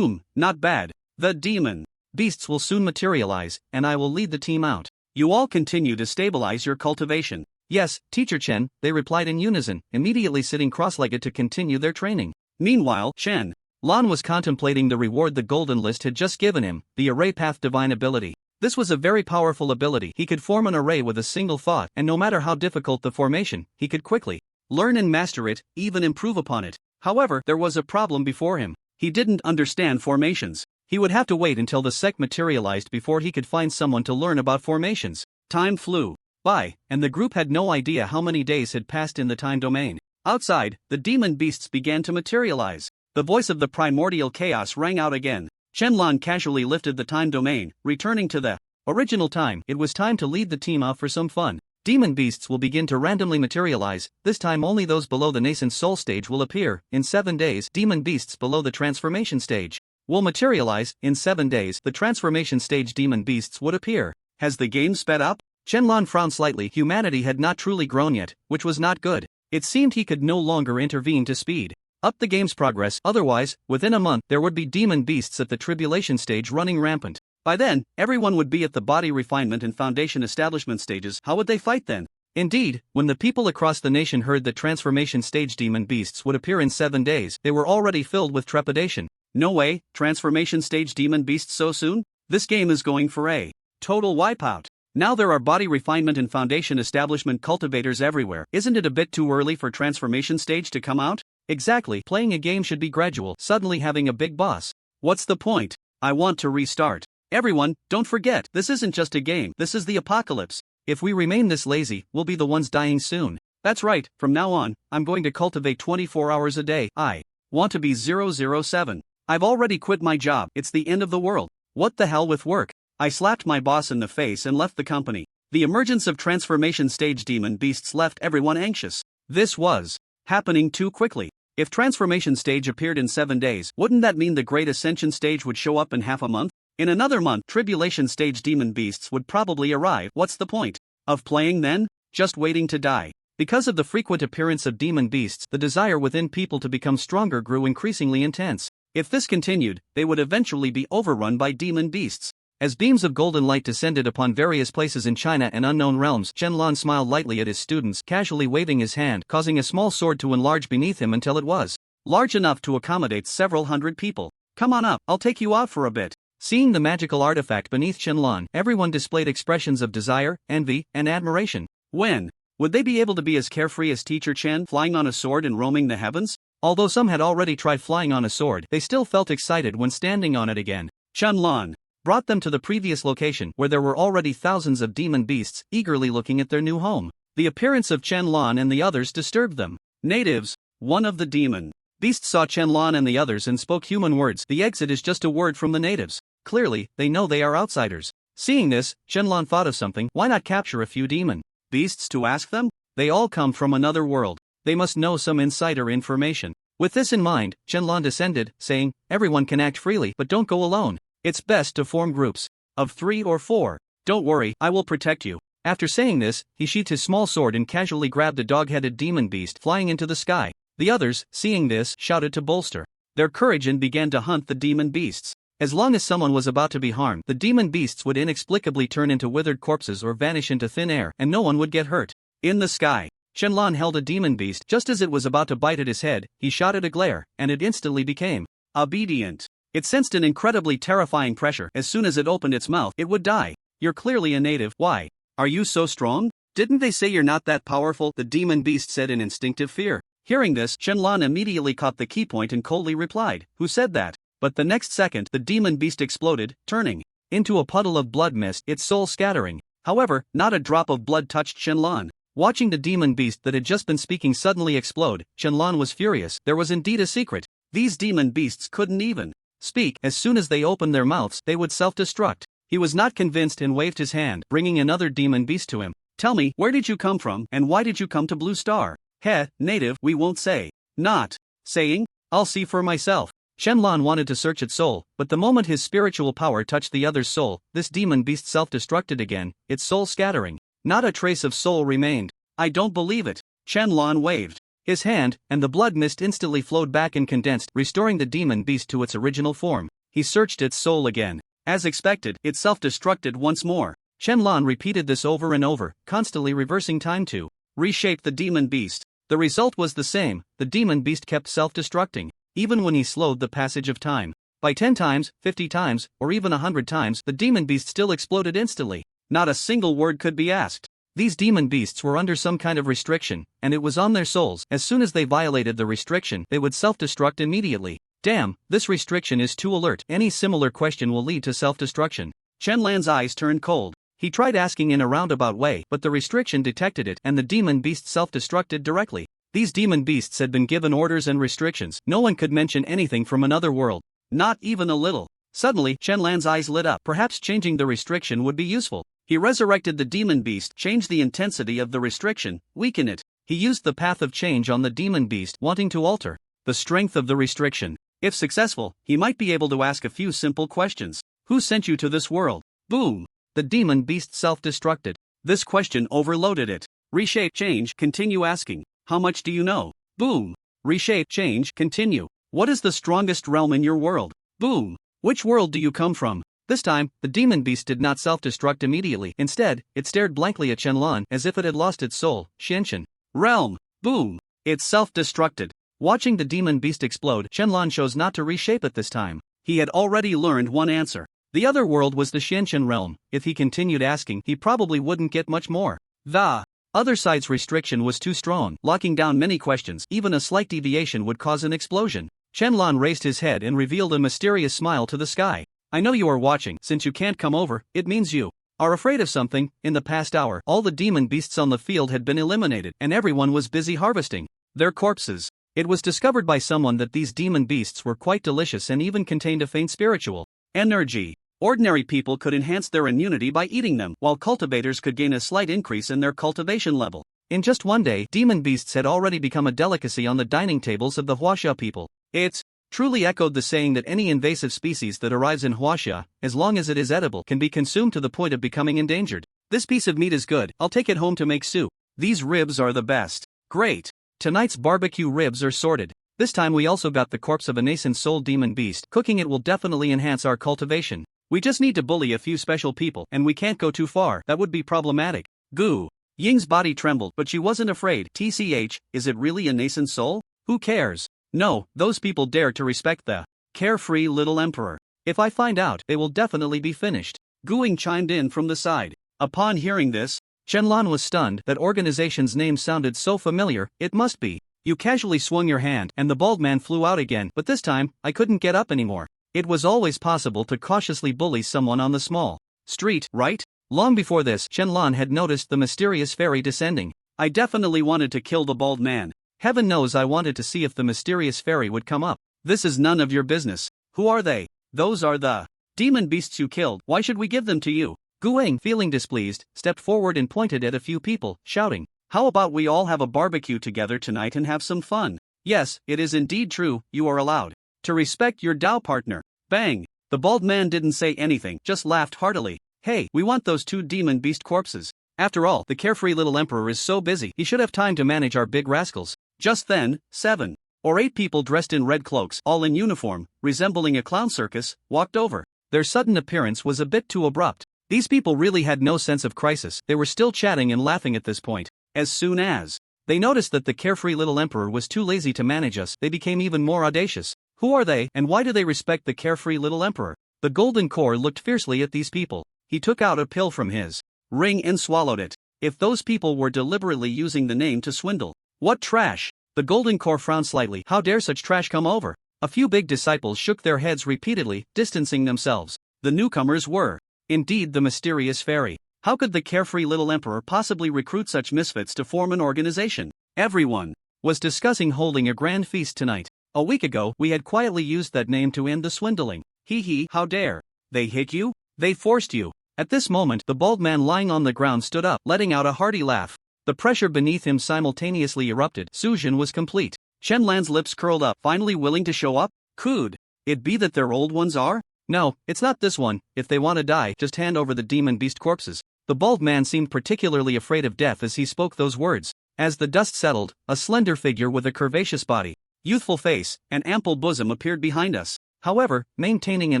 Speaker 1: Not bad. The demon beasts will soon materialize, and I will lead the team out. You all continue to stabilize your cultivation. Yes, Teacher Chen, they replied in unison, immediately sitting cross-legged to continue their training. Meanwhile, Chen Lan was contemplating the reward the golden list had just given him, the Array Path Divine Ability. This was a very powerful ability. He could form an array with a single thought, and no matter how difficult the formation, he could quickly learn and master it, even improve upon it. However, there was a problem before him. He didn't understand formations. He would have to wait until the sect materialized before he could find someone to learn about formations. Time flew by, and the group had no idea how many days had passed in the time domain. Outside, the demon beasts began to materialize. The voice of the primordial chaos rang out again. Qianlan casually lifted the time domain, returning to the original time. It was time to lead the team out for some fun. Demon beasts will begin to randomly materialize. This time only those below the nascent soul stage will appear. In 7 days, demon beasts below the transformation stage will materialize. In 7 days, the transformation stage demon beasts would appear. Has the game sped up? Qianlan frowned slightly. Humanity had not truly grown yet, which was not good. It seemed he could no longer intervene to speed up the game's progress. Otherwise, within a month, there would be demon beasts at the tribulation stage running rampant. By then, everyone would be at the body refinement and foundation establishment stages. How would they fight then? Indeed, when the people across the nation heard that transformation stage demon beasts would appear in 7 days, they were already filled with trepidation. No way, transformation stage demon beasts so soon? This game is going for a total wipeout. Now there are body refinement and foundation establishment cultivators everywhere. Isn't it a bit too early for transformation stage to come out? Exactly, playing a game should be gradual. Suddenly having a big boss. What's the point? I want to restart. Everyone, don't forget, this isn't just a game, this is the apocalypse. If we remain this lazy, we'll be the ones dying soon.
Speaker 2: That's right, from now on, I'm going to cultivate 24 hours a day. I want to be 007. I've already quit my job, it's the end of the world. What the hell with work? I slapped my boss in the face and left the company. The emergence of transformation stage demon beasts left everyone anxious. This was happening too quickly. If transformation stage appeared in 7 days, wouldn't that mean the great ascension stage would show up in half a month? In another month, tribulation stage demon beasts would probably arrive. What's the point of playing then? Just waiting to die. Because of the frequent appearance of demon beasts, the desire within people to become stronger grew increasingly intense. If this continued, they would eventually be overrun by demon beasts. As beams of golden light descended upon various places in China and unknown realms, Shenlong smiled lightly at his students, casually waving his hand, causing a small sword to enlarge beneath him until it was large enough to accommodate several hundred people. Come on up, I'll take you out for a bit. Seeing the magical artifact beneath Shenlong, everyone displayed expressions of desire, envy, and admiration. When would they be able to be as carefree as Teacher Chen, flying on a sword and roaming the heavens? Although some had already tried flying on a sword, they still felt excited when standing on it again. Shenlong brought them to the previous location, where there were already thousands of demon beasts, eagerly looking at their new home. The appearance of Shenlong and the others disturbed them. Natives, one of the demon beasts saw Shenlong and the others and spoke human words. The exit is just a word from the natives. Clearly, they know they are outsiders. Seeing this, Shenlong thought of something. Why not capture a few demon beasts to ask them? They all come from another world. They must know some insider information. With this in mind, Shenlong descended, saying, everyone can act freely, but don't go alone. It's best to form groups of 3 or 4. Don't worry, I will protect you. After saying this, he sheathed his small sword and casually grabbed a dog-headed demon beast flying into the sky. The others, seeing this, shouted to bolster their courage and began to hunt the demon beasts. As long as someone was about to be harmed, the demon beasts would inexplicably turn into withered corpses or vanish into thin air, and no one would get hurt. In the sky, Shenlong held a demon beast. Just as it was about to bite at his head, he shot it a glare, and it instantly became obedient. It sensed an incredibly terrifying pressure. As soon as it opened its mouth, it would die. You're clearly a native. Why are you so strong? Didn't they say you're not that powerful? The demon beast said in instinctive fear. Hearing this, Shenlong immediately caught the key point and coldly replied, who said that? But the next second, the demon beast exploded, turning into a puddle of blood mist, its soul scattering. However, not a drop of blood touched Shenlong. Watching the demon beast that had just been speaking suddenly explode, Shenlong was furious. There was indeed a secret. These demon beasts couldn't even speak. As soon as they opened their mouths, they would self-destruct. He was not convinced and waved his hand, bringing another demon beast to him. Tell me, where did you come from, and why did you come to Blue Star? Heh, native, we won't say. Not saying? I'll see for myself. Shenlong wanted to search its soul, but the moment his spiritual power touched the other's soul, this demon beast self-destructed again, its soul scattering. Not a trace of soul remained. I don't believe it. Shenlong waved his hand, and the blood mist instantly flowed back and condensed, restoring the demon beast to its original form. He searched its soul again. As expected, it self-destructed once more. Shenlong repeated this over and over, constantly reversing time to reshape the demon beast. The result was the same. The demon beast kept self-destructing, even when he slowed the passage of time. By 10 times, 50 times, or even 100 times, the demon beast still exploded instantly. Not a single word could be asked. These demon beasts were under some kind of restriction, and it was on their souls. As soon as they violated the restriction, they would self-destruct immediately. Damn, this restriction is too alert. Any similar question will lead to self-destruction. Shenlong's eyes turned cold. He tried asking in a roundabout way, but the restriction detected it, and the demon beast self-destructed directly. These demon beasts had been given orders and restrictions. No one could mention anything from another world. Not even a little. Suddenly, Shenlong's eyes lit up. Perhaps changing the restriction would be useful. He resurrected the demon beast, changed the intensity of the restriction, weaken it. He used the path of change on the demon beast, wanting to alter the strength of the restriction. If successful, he might be able to ask a few simple questions. Who sent you to this world? Boom! The demon beast self-destructed. This question overloaded it. Reshape, change, continue asking. How much do you know? Boom! Reshape, change, continue. What is the strongest realm in your world? Boom! Which world do you come from? This time, the demon beast did not self-destruct immediately. Instead, it stared blankly at Shenlong as if it had lost its soul. Xianxian realm. Boom! It self-destructed. Watching the demon beast explode, Shenlong chose not to reshape it this time. He had already learned one answer. The other world was the Xianxian realm. If he continued asking, he probably wouldn't get much more. The other side's restriction was too strong, locking down many questions. Even a slight deviation would cause an explosion. Shenlong raised his head and revealed a mysterious smile to the sky. I know you are watching. Since you can't come over, it means you
Speaker 1: are afraid of something. In the past hour, all the demon beasts on the field had been eliminated, and everyone was busy harvesting their corpses. It was discovered by someone that these demon beasts were quite delicious and even contained a faint spiritual energy. Ordinary people could enhance their immunity by eating them, while cultivators could gain a slight increase in their cultivation level. In just one day, demon beasts had already become a delicacy on the dining tables of the Huaxia people. It's truly echoed the saying that any invasive species that arrives in Huaxia, as long as it is edible, can be consumed to the point of becoming endangered. This piece of meat is good, I'll take it home to make soup. These ribs are the best. Great. Tonight's barbecue ribs are sorted. This time we also got the corpse of a nascent soul demon beast. Cooking it will definitely enhance our cultivation. We just need to bully a few special people, and we can't go too far, that would be problematic. Goo. Ying's body trembled, but she wasn't afraid. TCH, is it really a nascent soul? Who cares? No, those people dare to respect the carefree little emperor. If I find out, they will definitely be finished. Gooing chimed in from the side. Upon hearing this, Shenlong was stunned. That organization's name sounded so familiar. It must be. You casually swung your hand, and the bald man flew out again, but this time, I couldn't get up anymore. It was always possible to cautiously bully someone on the small street, right? Long before this, Shenlong had noticed the mysterious fairy descending. I definitely wanted to kill the bald man. Heaven knows I wanted to see if the mysterious fairy would come up. This is none of your business. Who are they? Those are the demon beasts you killed. Why should we give them to you? Guang, feeling displeased, stepped forward and pointed at a few people, shouting, "How about we all have a barbecue together tonight and have some fun?" Yes, it is indeed true, you are allowed to respect your Dao partner. Bang! The bald man didn't say anything, just laughed heartily. Hey, we want those 2 demon beast corpses. After all, the carefree little emperor is so busy, he should have time to manage our big rascals. Just then, 7 or 8 people dressed in red cloaks, all in uniform, resembling a clown circus, walked over. Their sudden appearance was a bit too abrupt. These people really had no sense of crisis. They were still chatting and laughing at this point. As soon as they noticed that the carefree little emperor was too lazy to manage us, they became even more audacious. Who are they, and why do they respect the carefree little emperor? The golden core looked fiercely at these people. He took out a pill from his ring and swallowed it. If those people were deliberately using the name to swindle. What trash! The golden core frowned slightly. How dare such trash come over? A few big disciples shook their heads repeatedly, distancing themselves. The newcomers were indeed the mysterious fairy. How could the carefree little emperor possibly recruit such misfits to form an organization? Everyone was discussing holding a grand feast tonight. A week ago, we had quietly used that name to end the swindling. Hee hee, how dare they hit you? They forced you. At this moment, the bald man lying on the ground stood up, letting out a hearty laugh. The pressure beneath him simultaneously erupted. Suzhin was complete. Shenlan's lips curled up, finally willing to show up. Could it be that their old ones are? No, it's not this one. If they want to die, just hand over the demon beast corpses. The bald man seemed particularly afraid of death as he spoke those words. As the dust settled, a slender figure with a curvaceous body, youthful face, and ample bosom appeared behind us. However, maintaining an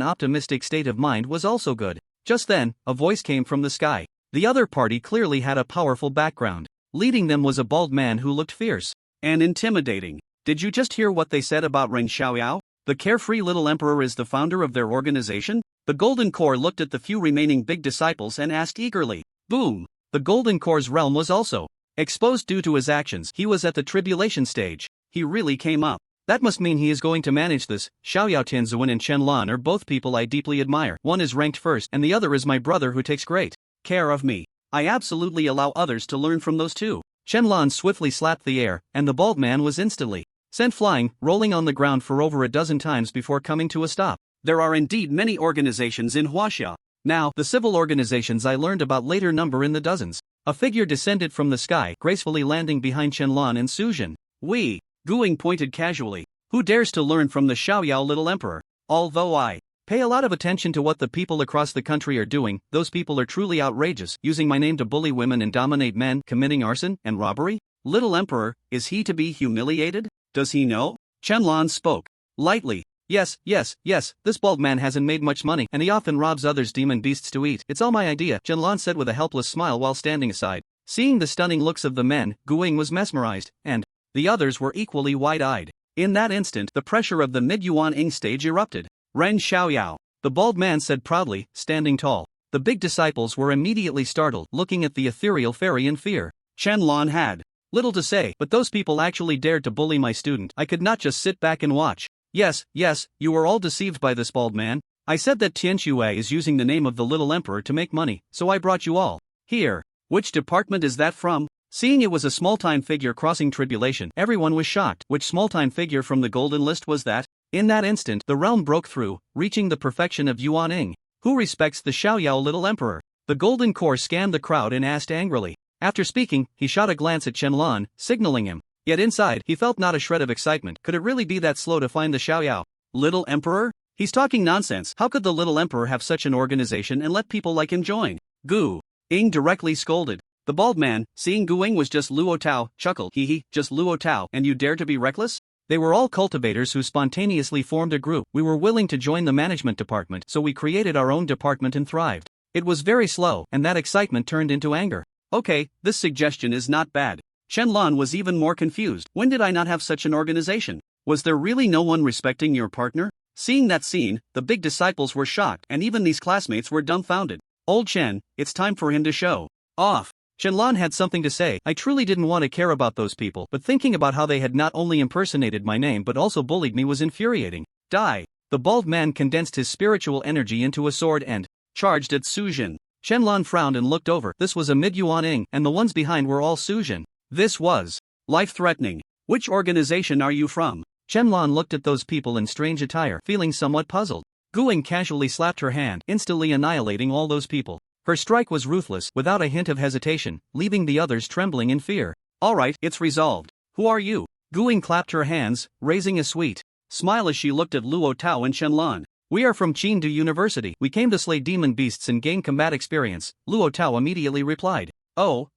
Speaker 1: optimistic state of mind was also good. Just then, a voice came from the sky. The other party clearly had a powerful background. Leading them was a bald man who looked fierce and intimidating. Did you just hear what they said about Ren Xiaoyao? The carefree little emperor is the founder of their organization? The Golden Core looked at the few remaining big disciples and asked eagerly. Boom! The Golden Core's realm was also exposed due to his actions. He was at the tribulation stage. He really came up. That must mean he is going to manage this. Xiaoyao Tianzuan and Shenlan are both people I deeply admire. One is ranked first and the other is my brother who takes great care of me. I absolutely allow others to learn from those two. Shenlan swiftly slapped the air, and the bald man was instantly sent flying, rolling on the ground for over a dozen times before coming to a stop. There are indeed many organizations in Huaxia. Now, the civil organizations I learned about later number in the dozens. A figure descended from the sky, gracefully landing behind Shenlan and Suzhin. We, Guing pointed casually. Who dares to learn from the Xiaoyao little emperor? Although I pay a lot of attention to what the people across the country are doing, those people are truly outrageous, using my name to bully women and dominate men, committing arson and robbery. Little emperor, is he to be humiliated? Does he know? Shenlan spoke lightly. Yes, this bald man hasn't made much money, and he often robs others demon beasts to eat. It's all my idea, Shenlan said with a helpless smile while standing aside. Seeing the stunning looks of the men, Guing was mesmerized, and the others were equally wide-eyed. In that instant, the pressure of the mid-Yuan Ing stage erupted. Ren Xiaoyao, the bald man said proudly, standing tall. The big disciples were immediately startled, looking at the ethereal fairy in fear. Shenlan had little to say, but those people actually dared to bully my student. I could not just sit back and watch. Yes, you were all deceived by this bald man.
Speaker 2: I said that Tianxue is using the name of the little emperor to make money, so I brought you all. Here. Which department is that from? Seeing it was a small-time figure crossing tribulation, everyone was shocked. Which small-time figure from the golden list was that? In that instant, the realm broke through, reaching the perfection of Yuan Ing. Who respects the Xiaoyao little emperor? The golden core scanned the crowd and asked angrily. After speaking, he shot a glance at Qianlan, signaling him. Yet inside, he felt not a shred of excitement. Could it really be that slow to find the Xiaoyao? Little emperor? He's talking nonsense. How could the little emperor have such an organization and let people like him join? Gu Ing directly scolded. The bald man, seeing Gu Ing was just Luo Tao, chuckled. Hee, just Luo Tao, and you dare to be reckless? They were all cultivators who spontaneously formed a group. We were willing to join the management department, so we created our own department and thrived. It was very slow, and that excitement turned into anger. Okay, this suggestion is not bad. Qianlan was even more confused. When did I not have such an organization? Was there really no one respecting your partner? Seeing that scene, the big disciples were shocked, and even these classmates were dumbfounded. Old Chen, it's time for him to show off. Qianlan had something to say. I truly didn't want to care about those people, but thinking about how they had not only impersonated my name but also bullied me was infuriating. Die. The bald man condensed his spiritual energy into a sword and charged at Sujin. Qianlan frowned and looked over. This was a mid-Yuan Ing, and the ones behind were all Sujin. This was life-threatening. Which organization are you from? Qianlan looked at those people in strange attire, feeling somewhat puzzled. Gu Ing casually slapped her hand, instantly annihilating all those people. Her strike was ruthless, without a hint of hesitation, leaving the others trembling in fear. Alright, it's resolved. Who are you? Gu Ing clapped her hands, raising a sweet smile as she looked at Luo Tao and Qianlan. We are from Qingdu University. We came to slay demon beasts and gain combat experience, Luo Tao immediately replied. Oh.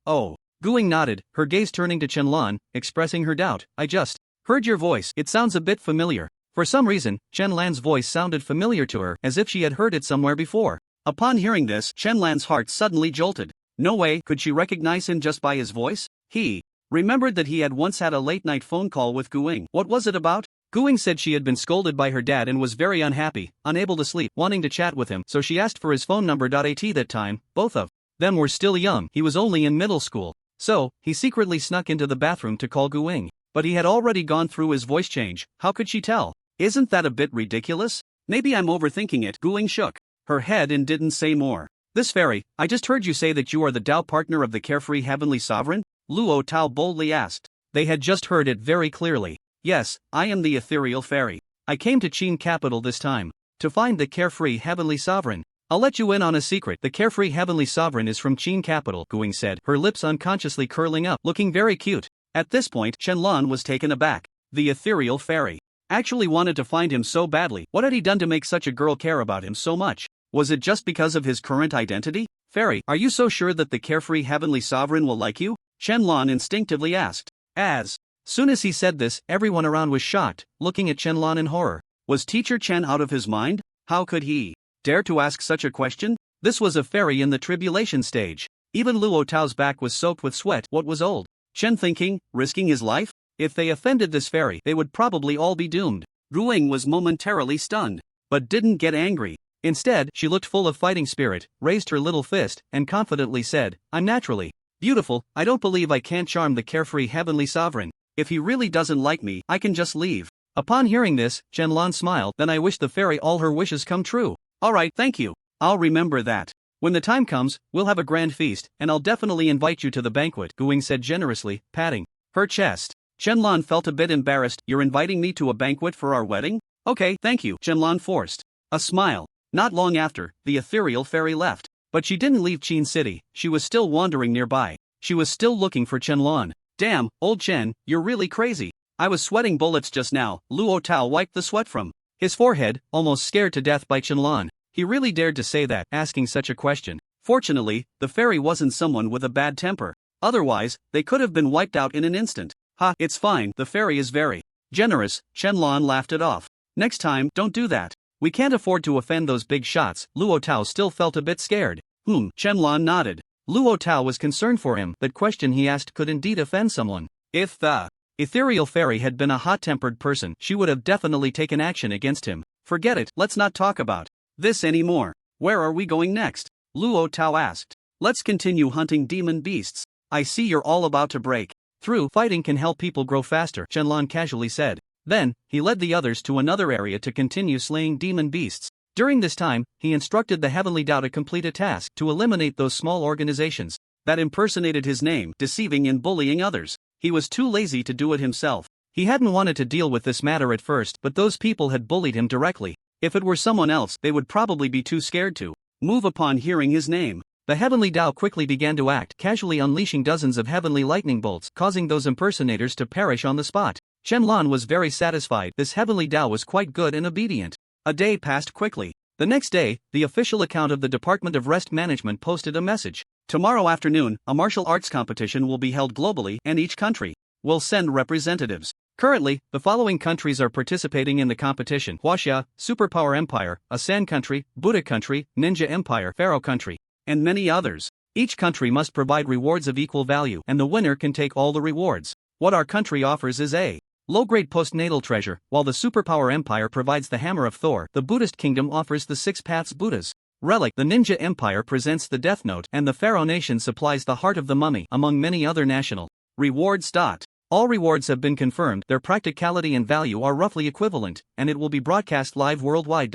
Speaker 2: Gu Ing nodded, her gaze turning to Qianlan, expressing her doubt. I just heard your voice. It sounds a bit familiar. For some reason, Qianlan's voice sounded familiar to her, as if she had heard it somewhere before. Upon hearing this, Qianlan's heart suddenly jolted. No way could she recognize him just by his voice? He remembered that he had once had a late-night phone call with Gu Ing. What was it about? Gu Ing said she had been scolded by her dad and was very unhappy, unable to sleep, wanting to chat with him, so she asked for his phone number. At that time, both of them were still young. He was only in middle school. So, he secretly snuck into the bathroom to call Gu Ing. But he had already gone through his voice change. How could she tell? Isn't that a bit ridiculous? Maybe I'm overthinking it. Gu Ing shook her head and didn't say more. This fairy, I just heard you say that you are the Tao partner of the carefree heavenly sovereign? Luo Tao boldly asked. They had just heard it very clearly. Yes, I am the ethereal fairy. I came to Qin capital this time to find the carefree heavenly sovereign. I'll let you in on a secret. The carefree heavenly sovereign is from Qin capital, Gu Ing said, her lips unconsciously curling up, looking very cute. At this point, Qianlan was taken aback. The ethereal fairy actually wanted to find him so badly. What had he done to make such a girl care about him so much? Was it just because of his current identity? Fairy, are you so sure that the carefree heavenly sovereign will like you? Qianlan instinctively asked. As soon as he said this, everyone around was shocked, looking at Qianlan in horror. Was Teacher Chen out of his mind? How could he dare to ask such a question? This was a fairy in the tribulation stage. Even Luo Tao's back was soaked with sweat. What was old Chen thinking? Risking his life? If they offended this fairy, they would probably all be doomed. Gu Ing was momentarily stunned, but didn't get angry. Instead, she looked full of fighting spirit, raised her little fist, and confidently said, I'm naturally beautiful. I don't believe I can't charm the carefree heavenly sovereign. If he really doesn't like me, I can just leave. Upon hearing this, Qianlan smiled. Then I wish the fairy all her wishes come true. Alright, thank you. I'll remember that. When the time comes, we'll have a grand feast, and I'll definitely invite you to the banquet, Gu Ing said generously, patting her chest. Qianlan felt a bit embarrassed. You're inviting me to a banquet for our wedding? Okay, thank you. Qianlan forced a smile. Not long after, the ethereal fairy left. But she didn't leave Qin City. She was still wandering nearby. She was still looking for Qianlan. Damn, old Chen, you're really crazy. I was sweating bullets just now. Luo Tao wiped the sweat from his forehead, almost scared to death by Qianlan. He really dared to say that, asking such a question. Fortunately, the fairy wasn't someone with a bad temper. Otherwise, they could have been wiped out in an instant. Ha, it's fine. The fairy is very generous. Qianlan laughed it off. Next time, don't do that. We can't afford to offend those big shots. Luo Tao still felt a bit scared. Qianlan nodded. Luo Tao was concerned for him. That question he asked could indeed offend someone. If the ethereal fairy had been a hot-tempered person, she would have definitely taken action against him. Forget it, let's not talk about this anymore. Where are we going next? Luo Tao asked. Let's continue hunting demon beasts. I see you're all about to break through. Fighting can help people grow faster, Qianlan casually said. Then, he led the others to another area to continue slaying demon beasts.
Speaker 1: During this time, he instructed the Heavenly Tao to complete a task to eliminate those small organizations
Speaker 2: that impersonated his name, deceiving and bullying others. He was too lazy to do it himself.
Speaker 1: He hadn't wanted to deal with this matter at first, but those people had bullied him directly.
Speaker 2: If it were someone else, they would probably be too scared to move upon hearing his name.
Speaker 1: The Heavenly Tao quickly began to act, casually unleashing dozens of heavenly lightning bolts, causing those impersonators to perish on the spot. Shenlong was very satisfied. This Heavenly Tao was quite good and obedient.
Speaker 2: A day passed quickly.
Speaker 1: The next day, the official account of the Department of Rest Management posted a message.
Speaker 2: Tomorrow afternoon, a martial arts competition will be held globally, and each country will send representatives.
Speaker 1: Currently, the following countries are participating in the competition: Huaxia, Superpower Empire, a Sand Country, Buddha Country, Ninja Empire, Pharaoh Country,
Speaker 2: and many others.
Speaker 1: Each country must provide rewards of equal value, and the winner can take all the rewards. What our country offers is a low-grade postnatal treasure, while the Superpower Empire provides the Hammer of Thor. The Buddhist Kingdom offers the Six Paths Buddha's relic. The Ninja Empire presents the Death Note, and the Pharaoh Nation supplies the Heart of the Mummy, among many other national rewards. All rewards have been confirmed, their practicality and value are roughly equivalent, and it will be broadcast live worldwide.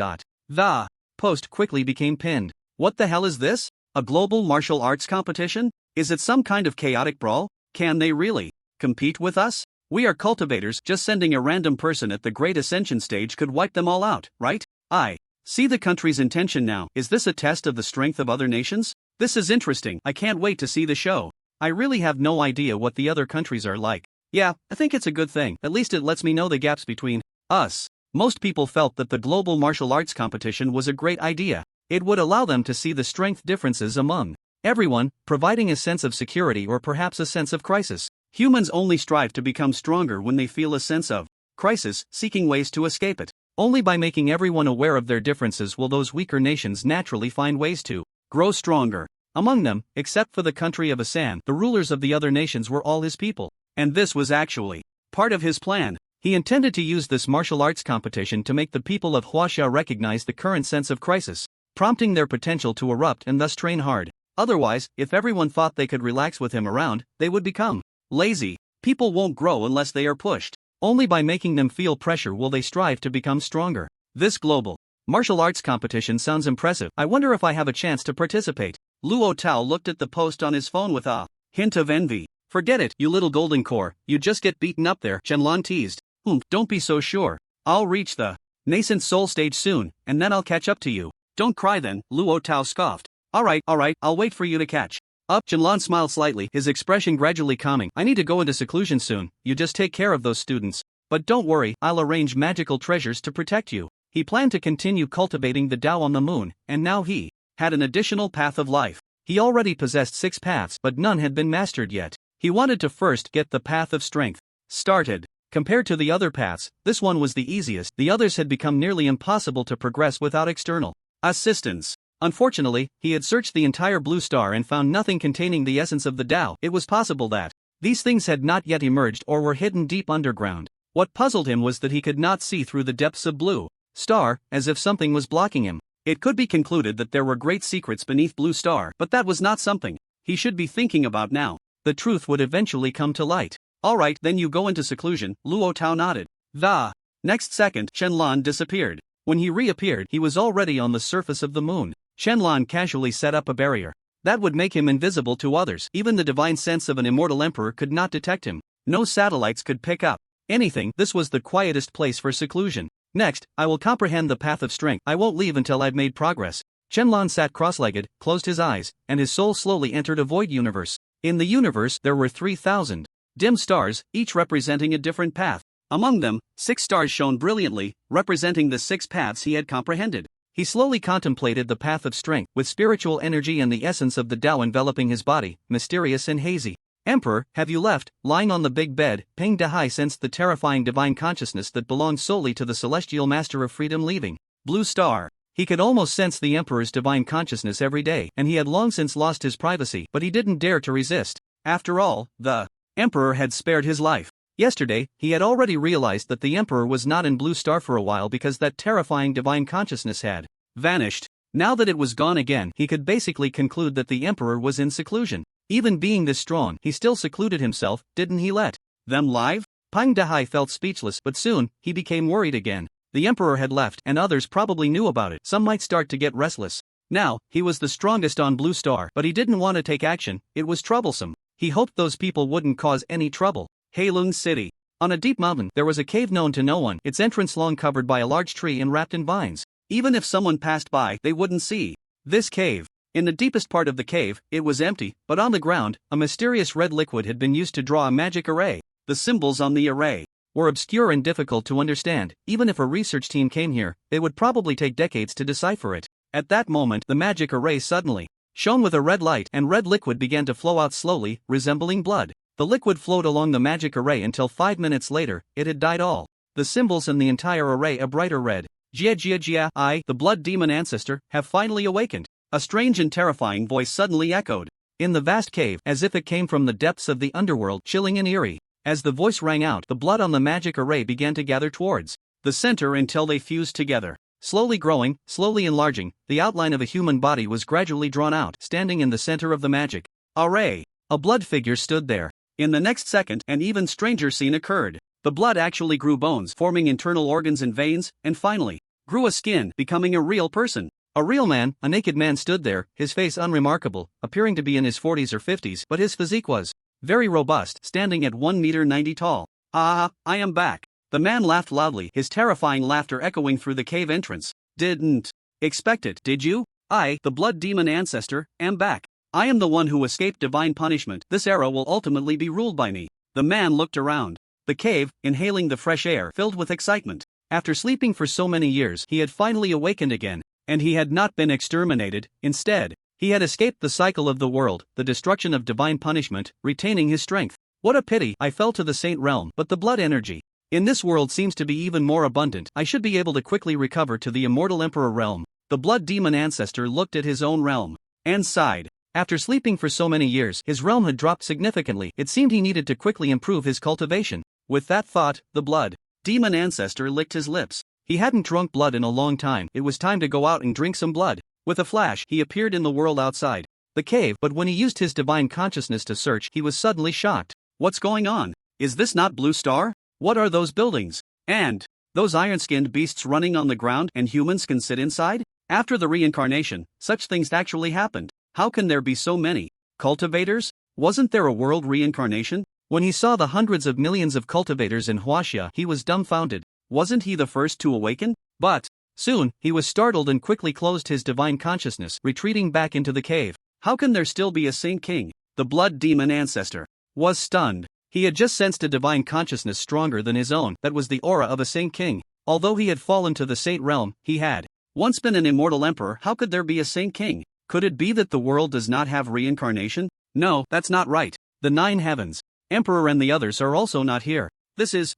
Speaker 1: The post quickly became pinned.
Speaker 2: What the hell is this? A global martial arts competition? Is it some kind of chaotic brawl? Can they really compete with us? We are cultivators, just sending a random person at the Great Ascension stage could wipe them all out, right? I see the country's intention now. Is this a test of the strength of other nations? This is interesting. I can't wait to see the show. I really have no idea what the other countries are like. Yeah, I think it's a good thing. At least it lets me know the gaps between us. Most people felt that the global martial arts competition was a great idea. It would allow them to see the strength differences among everyone, providing a sense of security or perhaps a sense of crisis. Humans only strive to become stronger when they feel a sense of crisis, seeking ways to escape it. Only by making everyone aware of their differences will those weaker nations naturally find ways to grow stronger. Among them, except for the country of Asan, the rulers of the other nations were all his people. And this was actually part of his plan. He intended to use this martial arts competition to make the people of Huaxia recognize the current sense of crisis, prompting their potential to erupt and thus train hard. Otherwise, if everyone thought they could relax with him around, they would become lazy. People won't grow unless they are pushed. Only by making them feel pressure will they strive to become stronger. This global martial arts competition sounds impressive. I wonder if I have a chance to participate. Luo Tao looked at the post on his phone with a hint of envy. Forget it, you little golden core, you just get beaten up there, Shenlong teased. Don't be so sure. I'll reach the nascent soul stage soon, and then I'll catch up to you. Don't cry then, Luo Tao scoffed. Alright, I'll wait for you to catch up. Shenlong smiled slightly, his expression gradually calming. I need to go into seclusion soon, you just take care of those students. But don't worry, I'll arrange magical treasures to protect you. He planned to continue cultivating the Tao on the moon, and now he had an additional path of life. He already possessed 6 paths, but none had been mastered yet. He wanted to first get the path of strength started. Compared to the other paths, this one was the easiest. The others had become nearly impossible to progress without external assistance. Unfortunately, he had searched the entire blue star and found nothing containing the essence of the Tao. It was possible that these things had not yet emerged or were hidden deep underground. What puzzled him was that he could not see through the depths of blue star, as if something was blocking him. It could be concluded that there were great secrets beneath blue star, but that was not something he should be thinking about now. The truth would eventually come to light. Alright, then you go into seclusion, Luo Tao nodded. The next second, Shenlong disappeared. When he reappeared, he was already on the surface of the moon. Shenlong casually set up a barrier that would make him invisible to others. Even the divine sense of an immortal emperor could not detect him. No satellites could pick up anything. This was the quietest place for seclusion. Next, I will comprehend the path of strength. I won't leave until I've made progress. Shenlong sat cross-legged, closed his eyes, and his soul slowly entered a void universe. In the universe there were 3,000 dim stars, each representing a different path. Among them, 6 stars shone brilliantly, representing the 6 paths he had comprehended. He slowly contemplated the path of strength, with spiritual energy and the essence of the Tao enveloping his body, mysterious and hazy. Emperor, have you left? Lying on the big bed, Peng Dehai sensed the terrifying divine consciousness that belonged solely to the celestial master of freedom leaving blue star. He could almost sense the Emperor's divine consciousness every day, and he had long since lost his privacy, but he didn't dare to resist. After all, the Emperor had spared his life. Yesterday, he had already realized that the Emperor was not in Blue Star for a while because that terrifying divine consciousness had vanished. Now that it was gone again, he could basically conclude that the Emperor was in seclusion. Even being this strong, he still secluded himself. Didn't he let them live? Peng Dehai felt speechless, but soon, he became worried again. The emperor had left and others probably knew about it. Some might start to get restless. Now, he was the strongest on Blue Star, but he didn't want to take action. It was troublesome. He hoped those people wouldn't cause any trouble. Heilung City. On a deep mountain, there was a cave known to no one, its entrance long covered by a large tree and wrapped in vines. Even if someone passed by, they wouldn't see this cave. In the deepest part of the cave, it was empty, but on the ground, a mysterious red liquid had been used to draw a magic array. The symbols on the array were obscure and difficult to understand. Even if a research team came here, it would probably take decades to decipher it. At that moment, the magic array suddenly shone with a red light, and red liquid began to flow out slowly, resembling blood. The liquid flowed along the magic array until 5 minutes later, it had dyed all the symbols in the entire array a brighter red. Jia, I, the blood demon ancestor, have finally awakened. A strange and terrifying voice suddenly echoed in the vast cave, as if it came from the depths of the underworld, chilling and eerie. As the voice rang out, the blood on the magic array began to gather towards the center until they fused together. Slowly growing, slowly enlarging, the outline of a human body was gradually drawn out. Standing in the center of the magic array, a blood figure stood there. In the next second, an even stranger scene occurred. The blood actually grew bones, forming internal organs and veins, and finally grew a skin, becoming a real person. A real man, a naked man stood there, his face unremarkable, appearing to be in his 40s or 50s, but his physique was very robust, standing at 1 meter 90 tall. Ah, I am back. The man laughed loudly, his terrifying laughter echoing through the cave entrance. Didn't expect it, did you? I, the blood demon ancestor, am back. I am the one who escaped divine punishment. This era will ultimately be ruled by me. The man looked around the cave, inhaling the fresh air, filled with excitement. After sleeping for so many years, he had finally awakened again. And he had not been exterminated. Instead, he had escaped the cycle of the world, the destruction of divine punishment, retaining his strength. What a pity! I fell to the saint realm, but the blood energy in this world seems to be even more abundant. I should be able to quickly recover to the immortal emperor realm. The blood demon ancestor looked at his own realm and sighed. After sleeping for so many years, his realm had dropped significantly. It seemed he needed to quickly improve his cultivation. With that thought, the blood demon ancestor licked his lips. He hadn't drunk blood in a long time. It was time to go out and drink some blood. With a flash, he appeared in the world outside the cave, but when he used his divine consciousness to search, he was suddenly shocked. What's going on? Is this not Blue Star? What are those buildings? And those iron-skinned beasts running on the ground, and humans can sit inside? After the reincarnation, such things actually happened. How can there be so many cultivators? Wasn't there a world reincarnation? When he saw the hundreds of millions of cultivators in Huaxia, he was dumbfounded. Wasn't he the first to awaken? But soon, he was startled and quickly closed his divine consciousness, retreating back into the cave. How can there still be a Saint King? The blood demon ancestor was stunned. He had just sensed a divine consciousness stronger than his own. That was the aura of a Saint King. Although he had fallen to the Saint realm, he had once been an immortal emperor. How could there be a Saint King? Could it be that the world does not have reincarnation? No, that's not right. The 9 heavens, emperor and the others are also not here. This is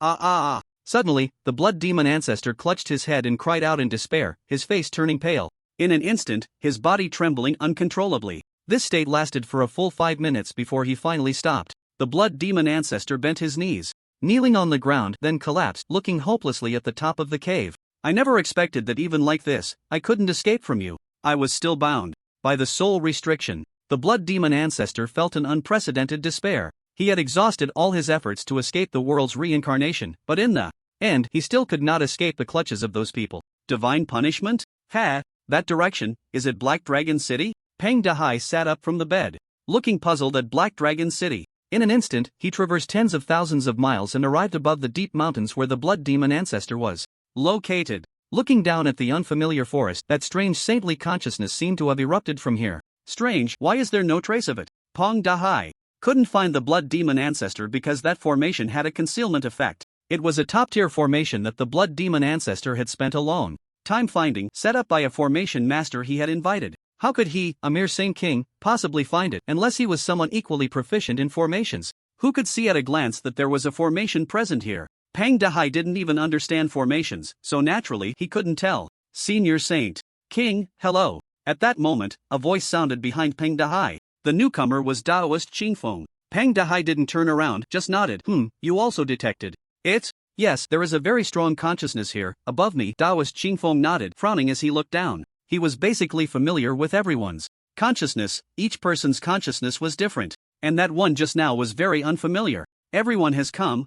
Speaker 2: Suddenly, the blood demon ancestor clutched his head and cried out in despair, his face turning pale. In an instant, his body trembling uncontrollably. This state lasted for a full 5 minutes before he finally stopped. The blood demon ancestor bent his knees, kneeling on the ground, then collapsed, looking hopelessly at the top of the cave. I never expected that even like this, I couldn't escape from you. I was still bound by the soul restriction. The blood demon ancestor felt an unprecedented despair. He had exhausted all his efforts to escape the world's reincarnation, but in the end, he still could not escape the clutches of those people. Divine punishment? That direction, is it Black Dragon City? Peng Dahai sat up from the bed, looking puzzled at Black Dragon City. In an instant, he traversed tens of thousands of miles and arrived above the deep mountains where the blood demon ancestor was located. Looking down at the unfamiliar forest, that strange saintly consciousness seemed to have erupted from here. Strange, why is there no trace of it? Peng Dahai couldn't find the blood demon ancestor because that formation had a concealment effect. It was a top-tier formation that the blood demon ancestor had spent alone time finding, set up by a formation master he had invited. How could he, a mere Saint King, possibly find it unless he was someone equally proficient in formations? Who could see at a glance that there was a formation present here? Peng Dahai didn't even understand formations, so naturally he couldn't tell. Senior Saint King, hello. At that moment, a voice sounded behind Peng Dahai. The newcomer was Daoist Qingfeng. Peng Dahai didn't turn around, just nodded. You also detected it? Yes, there is a very strong consciousness here, above me. Daoist Qingfeng nodded, frowning as he looked down. He was basically familiar with everyone's consciousness. Each person's consciousness was different, and that one just now was very unfamiliar. Everyone has come,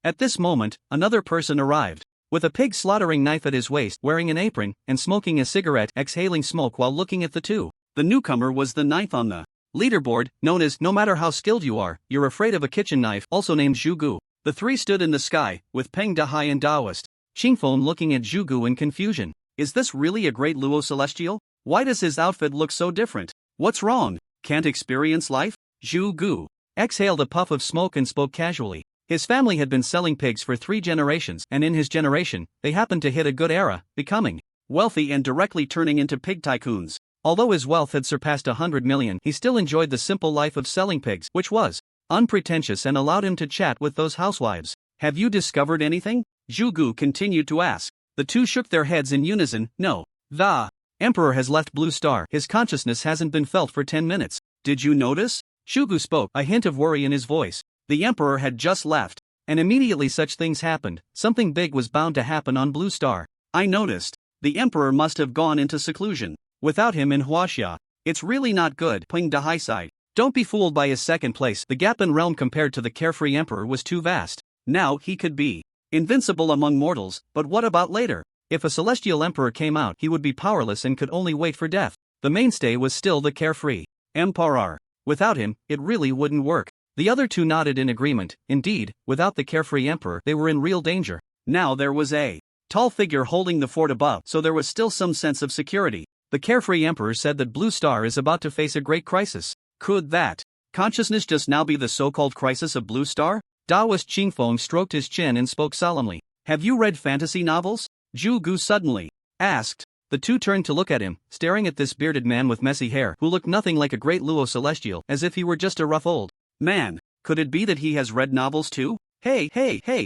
Speaker 2: At this moment, another person arrived.
Speaker 1: with a pig slaughtering knife at his waist, wearing an apron, and smoking a cigarette, exhaling smoke while looking at the two.
Speaker 2: The newcomer was the ninth on the
Speaker 1: leaderboard, known as no matter how skilled you are, you're afraid of a kitchen knife, also named Zhugu.
Speaker 2: The three stood in the sky, with Peng Dahai and Daoist
Speaker 1: Qingfeng looking at Zhugu in confusion.
Speaker 2: Is this really a great Luo Celestial? Why does his outfit look so different? What's wrong? Can't experience life? Zhugu
Speaker 1: exhaled a puff of smoke and spoke casually. His family had been selling pigs for 3 generations, and in his generation, they happened to hit a good era, becoming
Speaker 2: wealthy and directly turning into pig tycoons.
Speaker 1: Although his wealth had surpassed 100 million, he still enjoyed the simple life of selling pigs, which was unpretentious and allowed him to chat with those housewives.
Speaker 2: Have you discovered anything? Zhugu continued to ask. The two shook their heads in unison. No. The
Speaker 1: Emperor has left Blue Star. His consciousness hasn't been felt for 10 minutes.
Speaker 2: Did you notice?
Speaker 1: Zhugu spoke, a hint of worry in his voice.
Speaker 2: The Emperor had just left.
Speaker 1: And immediately such things happened. Something big was bound to happen on Blue Star.
Speaker 2: I noticed. The Emperor must have gone into seclusion.
Speaker 1: Without him in Huaxia,
Speaker 2: it's really not good. Peng Dahai sighed.
Speaker 1: Don't be fooled by his second place. The gap in realm compared to the carefree emperor was too vast.
Speaker 2: Now he could be invincible among mortals, but what about later?
Speaker 1: If a celestial emperor came out, he would be powerless and could only wait for death. The mainstay was still the carefree
Speaker 2: emperor.
Speaker 1: Without him, it really wouldn't work. The other two nodded in agreement. Indeed, without the carefree emperor, they were in real danger.
Speaker 2: Now there was a tall figure holding the fort above, so there was still some sense of security.
Speaker 1: The carefree emperor said that Blue Star is about to face a great crisis.
Speaker 2: Could that consciousness just now be the so-called crisis of Blue Star?
Speaker 1: Daoist Qingfeng stroked his chin and spoke solemnly.
Speaker 2: Have you read fantasy novels? Zhugu suddenly asked.
Speaker 1: The two turned to look at him, staring at this bearded man with messy hair who looked nothing like a great Luo Celestial, as if he were just a rough old
Speaker 2: man. Could it be that he has read novels too? Hey,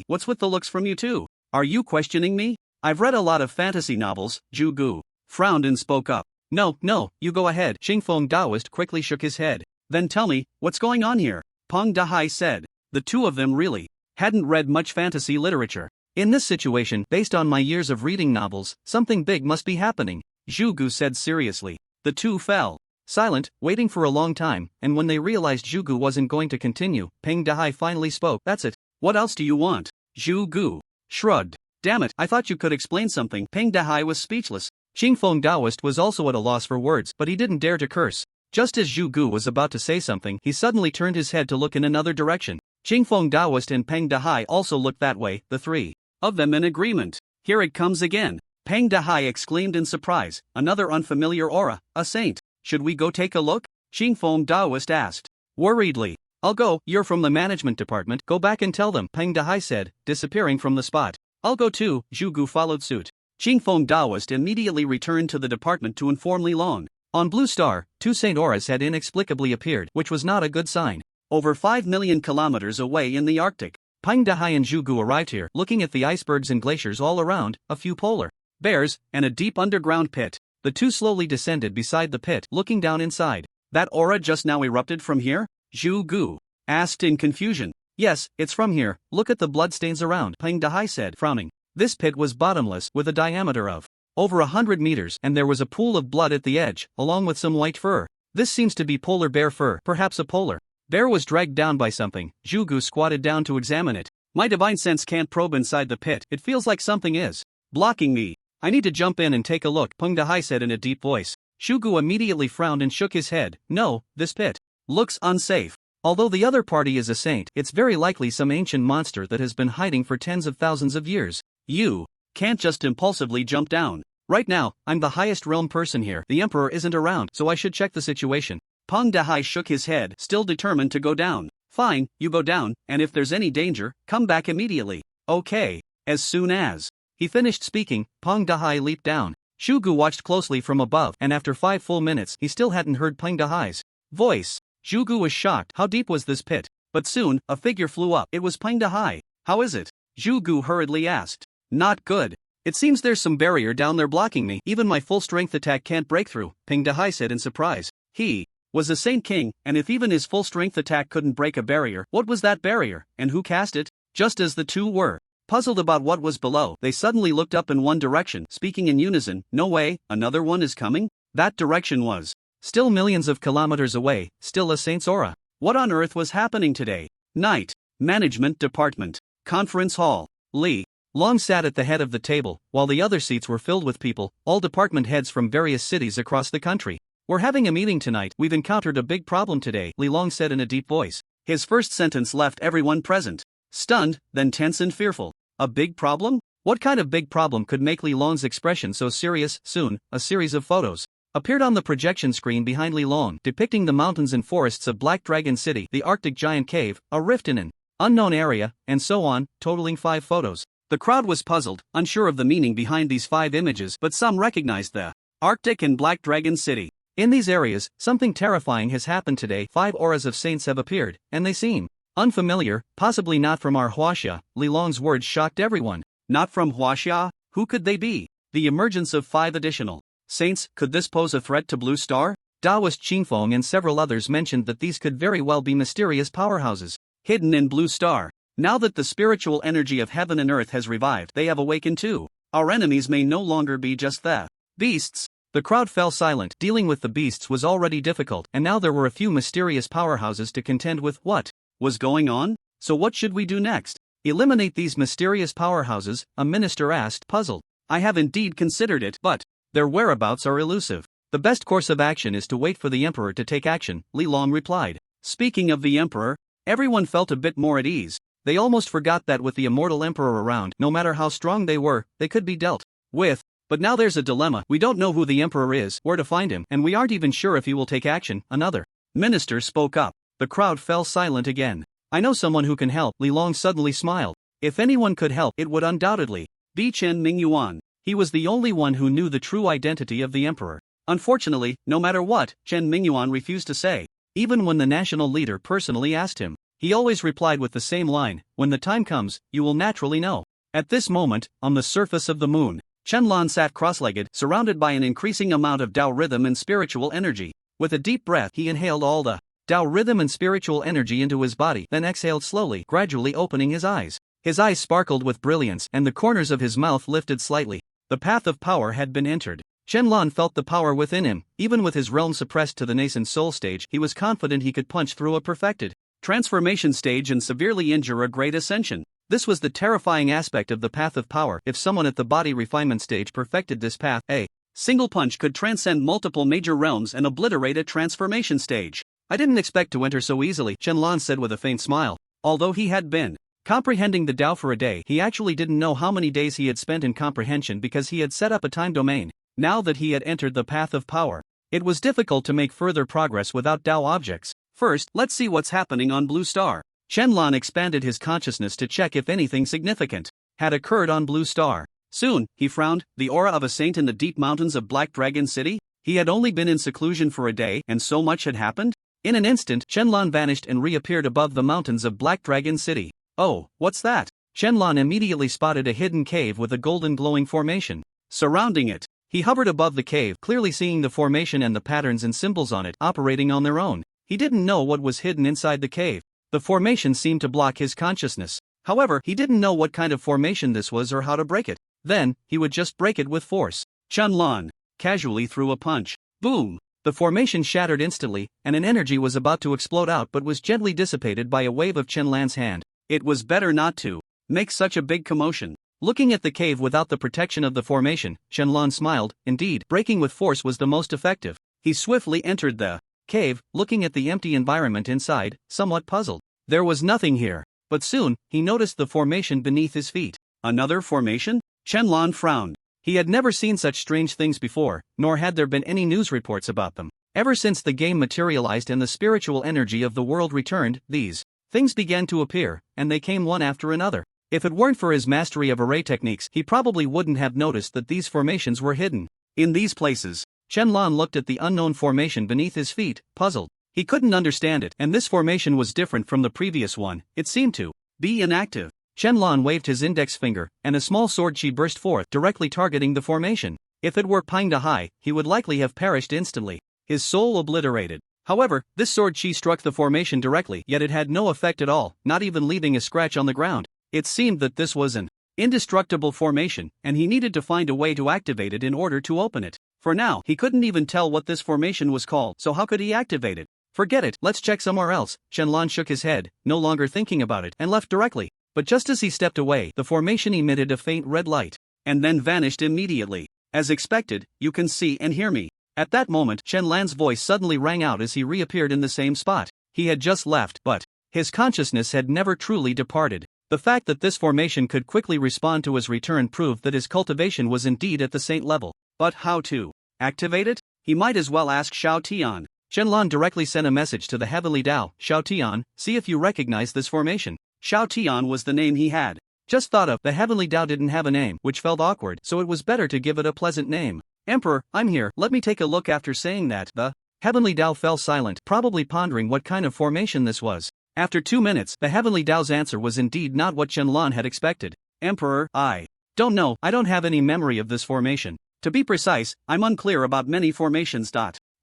Speaker 2: what's with the looks from you two? Are you questioning me? I've read a lot of fantasy novels. Zhugu frowned and spoke up.
Speaker 1: No, you go ahead. Qingfeng Daoist quickly shook his head.
Speaker 2: Then tell me, what's going on here? Peng Dahai said. The two of them really hadn't read much fantasy literature.
Speaker 1: In this situation, based on my years of reading novels, something big must be happening,
Speaker 2: Zhugu said seriously. The two fell
Speaker 1: silent, waiting for a long time, and when they realized Zhugu wasn't going to continue, Peng Dahai finally spoke. That's it.
Speaker 2: What else do you want? Zhugu shrugged. Damn it, I thought you could explain something. Peng Dahai was speechless.
Speaker 1: Qingfeng Daoist was also at a loss for words, but he didn't dare to curse. Just as Zhugu was about to say something, he suddenly turned his head to look in another direction. Qingfeng Daoist and Peng Dahai also looked that way, the three
Speaker 2: of them in agreement. Here it comes again. Peng Dahai exclaimed in surprise. Another unfamiliar aura, a saint. Should we go take a look? Qingfeng Daoist asked worriedly.
Speaker 1: I'll go. You're from the management department. Go back and tell them, Peng Dahai said, disappearing from the spot.
Speaker 2: I'll go too. Zhugu followed suit. Qingfeng Daoist immediately returned to the department to inform Li Long.
Speaker 1: On Blue Star, 2 Saint Auras had inexplicably appeared, which was not a good sign.
Speaker 2: Over 5 million kilometers away in the Arctic,
Speaker 1: Peng Dahai and Zhugu arrived here, looking at the icebergs and glaciers all around, a few polar
Speaker 2: bears, and a deep underground pit.
Speaker 1: The two slowly descended beside the pit, looking down inside.
Speaker 2: That aura just now erupted from here? Zhugu asked in confusion.
Speaker 1: Yes, it's from here. Look at the bloodstains around, Peng Dahai said, frowning. This pit was bottomless, with a diameter of over 100 meters, and there was a pool of blood at the edge, along with some white fur. This seems to be polar bear fur, perhaps a polar bear was dragged down by something. Zhugu squatted down to examine it.
Speaker 2: My divine sense can't probe inside the pit. It feels like something is blocking me.
Speaker 1: I need to jump in and take a look, Peng Dahai said in a deep voice. Zhugu immediately frowned and shook his head. No, this pit
Speaker 2: looks unsafe.
Speaker 1: Although the other party is a saint, it's very likely some ancient monster that has been hiding for tens of thousands of years.
Speaker 2: You can't just impulsively jump down.
Speaker 1: Right now, I'm the highest realm person here. The emperor isn't around, so I should check the situation.
Speaker 2: Peng Dahai shook his head, still determined to go down. Fine, you go down, and if there's any danger, come back immediately. Okay. As soon as
Speaker 1: he finished speaking, Peng Dahai leaped down. Zhugu watched closely from above, and after 5 full minutes, he still hadn't heard Peng Dahai's voice. Zhugu was shocked. How deep was this pit?
Speaker 2: But soon, a figure flew up. It was Peng Dahai. How is it? Zhugu hurriedly asked. Not good. It seems there's some barrier down there blocking me. Even my full-strength attack can't break through, Peng Dahai said in surprise. He was a Saint King, and if even his full-strength attack couldn't break a barrier, what was that barrier, and who cast it? Just as the two were puzzled about what was below, they suddenly looked up in one direction, speaking in unison. No way, another one is coming? That direction was
Speaker 1: still millions of kilometers away, still a saint's aura.
Speaker 2: What on earth was happening today? Night. Management Department. Conference Hall. Li
Speaker 1: Long sat at the head of the table, while the other seats were filled with people, all department heads from various cities across the country. We're having a meeting tonight. We've encountered a big problem today, Li Long said in a deep voice.
Speaker 2: His first sentence left everyone present stunned, then tense and fearful. A big problem?
Speaker 1: What kind of big problem could make Li Long's expression so serious? Soon, a series of photos appeared on the projection screen behind Li Long, depicting the mountains and forests of Black Dragon City, the Arctic giant cave, a rift in an unknown area, and so on, totaling 5 photos.
Speaker 2: The crowd was puzzled, unsure of the meaning behind these 5 images, but some recognized the Arctic and Black Dragon City.
Speaker 1: In these areas, something terrifying has happened today. 5 auras of saints have appeared, and they seem unfamiliar, possibly not from our Huaxia. Li Long's words shocked everyone.
Speaker 2: Not from Huaxia? Who could they be? The emergence of 5 additional saints, could this pose a threat to Blue Star?
Speaker 1: Taoist Qingfeng and several others mentioned that these could very well be mysterious powerhouses
Speaker 2: hidden in Blue Star. Now that the spiritual energy of heaven and earth has revived, they have awakened too. Our enemies may no longer be just the beasts.
Speaker 1: The crowd fell silent. Dealing with the beasts was already difficult, and now there were a few mysterious powerhouses to contend with. What
Speaker 2: was going on? So what should we do next?
Speaker 1: Eliminate these mysterious powerhouses, a minister asked, puzzled.
Speaker 2: I have indeed considered it, but
Speaker 1: their whereabouts are elusive. The best course of action is to wait for the emperor to take action, Li Long replied.
Speaker 2: Speaking of the emperor, everyone felt a bit more at ease.
Speaker 1: They almost forgot that with the immortal emperor around, no matter how strong they were, they could be dealt with. But now there's a dilemma. We don't know who the emperor is, where to find him, and we aren't even sure if he will take action. Another
Speaker 2: minister spoke up.
Speaker 1: The crowd fell silent again. I know someone who can help. Li Long suddenly smiled. If anyone could help, it would undoubtedly
Speaker 2: be Chen Mingyuan.
Speaker 1: He was the only one who knew the true identity of the emperor.
Speaker 2: Unfortunately, no matter what, Chen Mingyuan refused to say.
Speaker 1: Even when the national leader personally asked him, he always replied with the same line, when the time comes, you will naturally know. At this moment, on the surface of the moon,
Speaker 2: Chen sat cross-legged, surrounded by an increasing amount of Tao rhythm and spiritual energy.
Speaker 1: With a deep breath, he inhaled all the Tao rhythm and spiritual energy into his body, then exhaled slowly, gradually opening his eyes. His eyes sparkled with brilliance, and the corners of his mouth lifted slightly. The path of power had been entered. Chen felt the power within him. Even with his realm suppressed to the nascent soul stage, he was confident he could punch through a perfected
Speaker 2: transformation stage and severely injure a great ascension.
Speaker 1: This was the terrifying aspect of the path of power. If someone at the body refinement stage perfected this path, a
Speaker 2: single punch could transcend multiple major realms and obliterate a transformation stage.
Speaker 1: I didn't expect to enter so easily, Chen said with a faint smile.
Speaker 2: Although he had been
Speaker 1: comprehending the Tao for a day, he actually didn't know how many days he had spent in comprehension because he had set up a time domain. Now that he had entered the path of power, it was difficult to make further progress without Tao objects.
Speaker 2: First, let's see what's happening on Blue Star.
Speaker 1: Chen expanded his consciousness to check if anything significant had occurred on Blue Star.
Speaker 2: Soon, he frowned, the aura of a saint in the deep mountains of Black Dragon City? He had only been in seclusion for a day, and so much had happened?
Speaker 1: In an instant, Chen vanished and reappeared above the mountains of Black Dragon City.
Speaker 2: Oh, what's that?
Speaker 1: Chen immediately spotted a hidden cave with a golden glowing formation
Speaker 2: surrounding it.
Speaker 1: He hovered above the cave, clearly seeing the formation and the patterns and symbols on it operating on their own. He didn't know what was hidden inside the cave. The formation seemed to block his consciousness. However, he didn't know what kind of formation this was or how to break it. Then, he would just break it with force.
Speaker 2: Chen casually threw a punch. Boom!
Speaker 1: The formation shattered instantly, and an energy was about to explode out but was gently dissipated by a wave of Chen hand.
Speaker 2: It was better not to make such a big commotion.
Speaker 1: Looking at the cave without the protection of the formation, Chen smiled. Indeed, breaking with force was the most effective. He swiftly entered the cave, looking at the empty environment inside, somewhat puzzled. There was nothing here. But soon, he noticed the formation beneath his feet.
Speaker 2: Another formation? Chen frowned.
Speaker 1: He had never seen such strange things before, nor had there been any news reports about them. Ever since the game materialized and the spiritual energy of the world returned, these things began to appear, and they came one after another. If it weren't for his mastery of array techniques, he probably wouldn't have noticed that these formations were hidden
Speaker 2: in these places.
Speaker 1: Chen looked at the unknown formation beneath his feet, puzzled. He couldn't understand it, and this formation was different from the previous one. It seemed to
Speaker 2: be inactive.
Speaker 1: Chen waved his index finger, and a small sword chi burst forth, directly targeting the formation. If it were Pang Dahai, he would likely have perished instantly, his soul obliterated. However, this sword chi struck the formation directly, yet it had no effect at all, not even leaving a scratch on the ground. It seemed that this was an indestructible formation, and he needed to find a way to activate it in order to open it. For now, he couldn't even tell what this formation was called, so how could he activate it? Forget it, let's check somewhere else. Chen shook his head, no longer thinking about it, and left directly. but just as he stepped away, the formation emitted a faint red light,
Speaker 2: and then vanished immediately. As expected, you can see and hear me. At that moment, Chen Lan's voice suddenly rang out as he reappeared in the same spot. He had just left, but his consciousness had never truly departed. The fact that this formation could quickly respond to his return proved that his cultivation was indeed at the saint level. But how to activate it? He might as well ask Xiao Tian.
Speaker 1: Shenlong directly sent a message to the Heavenly Dao, Xiao Tian, see if you recognize this formation.
Speaker 2: Xiao Tian was the name he had.
Speaker 1: Just thought of, the Heavenly Dao didn't have a name, which felt awkward, so it was better to give it a pleasant name. Emperor, I'm here, let me take a look. After saying that, the Heavenly Dao fell silent, probably pondering what kind of formation this was. After 2 minutes, the Heavenly Dao's answer was indeed not what Shenlong had expected.
Speaker 2: Emperor, I don't know, I don't have any memory of this formation. To be precise, I'm unclear about many formations.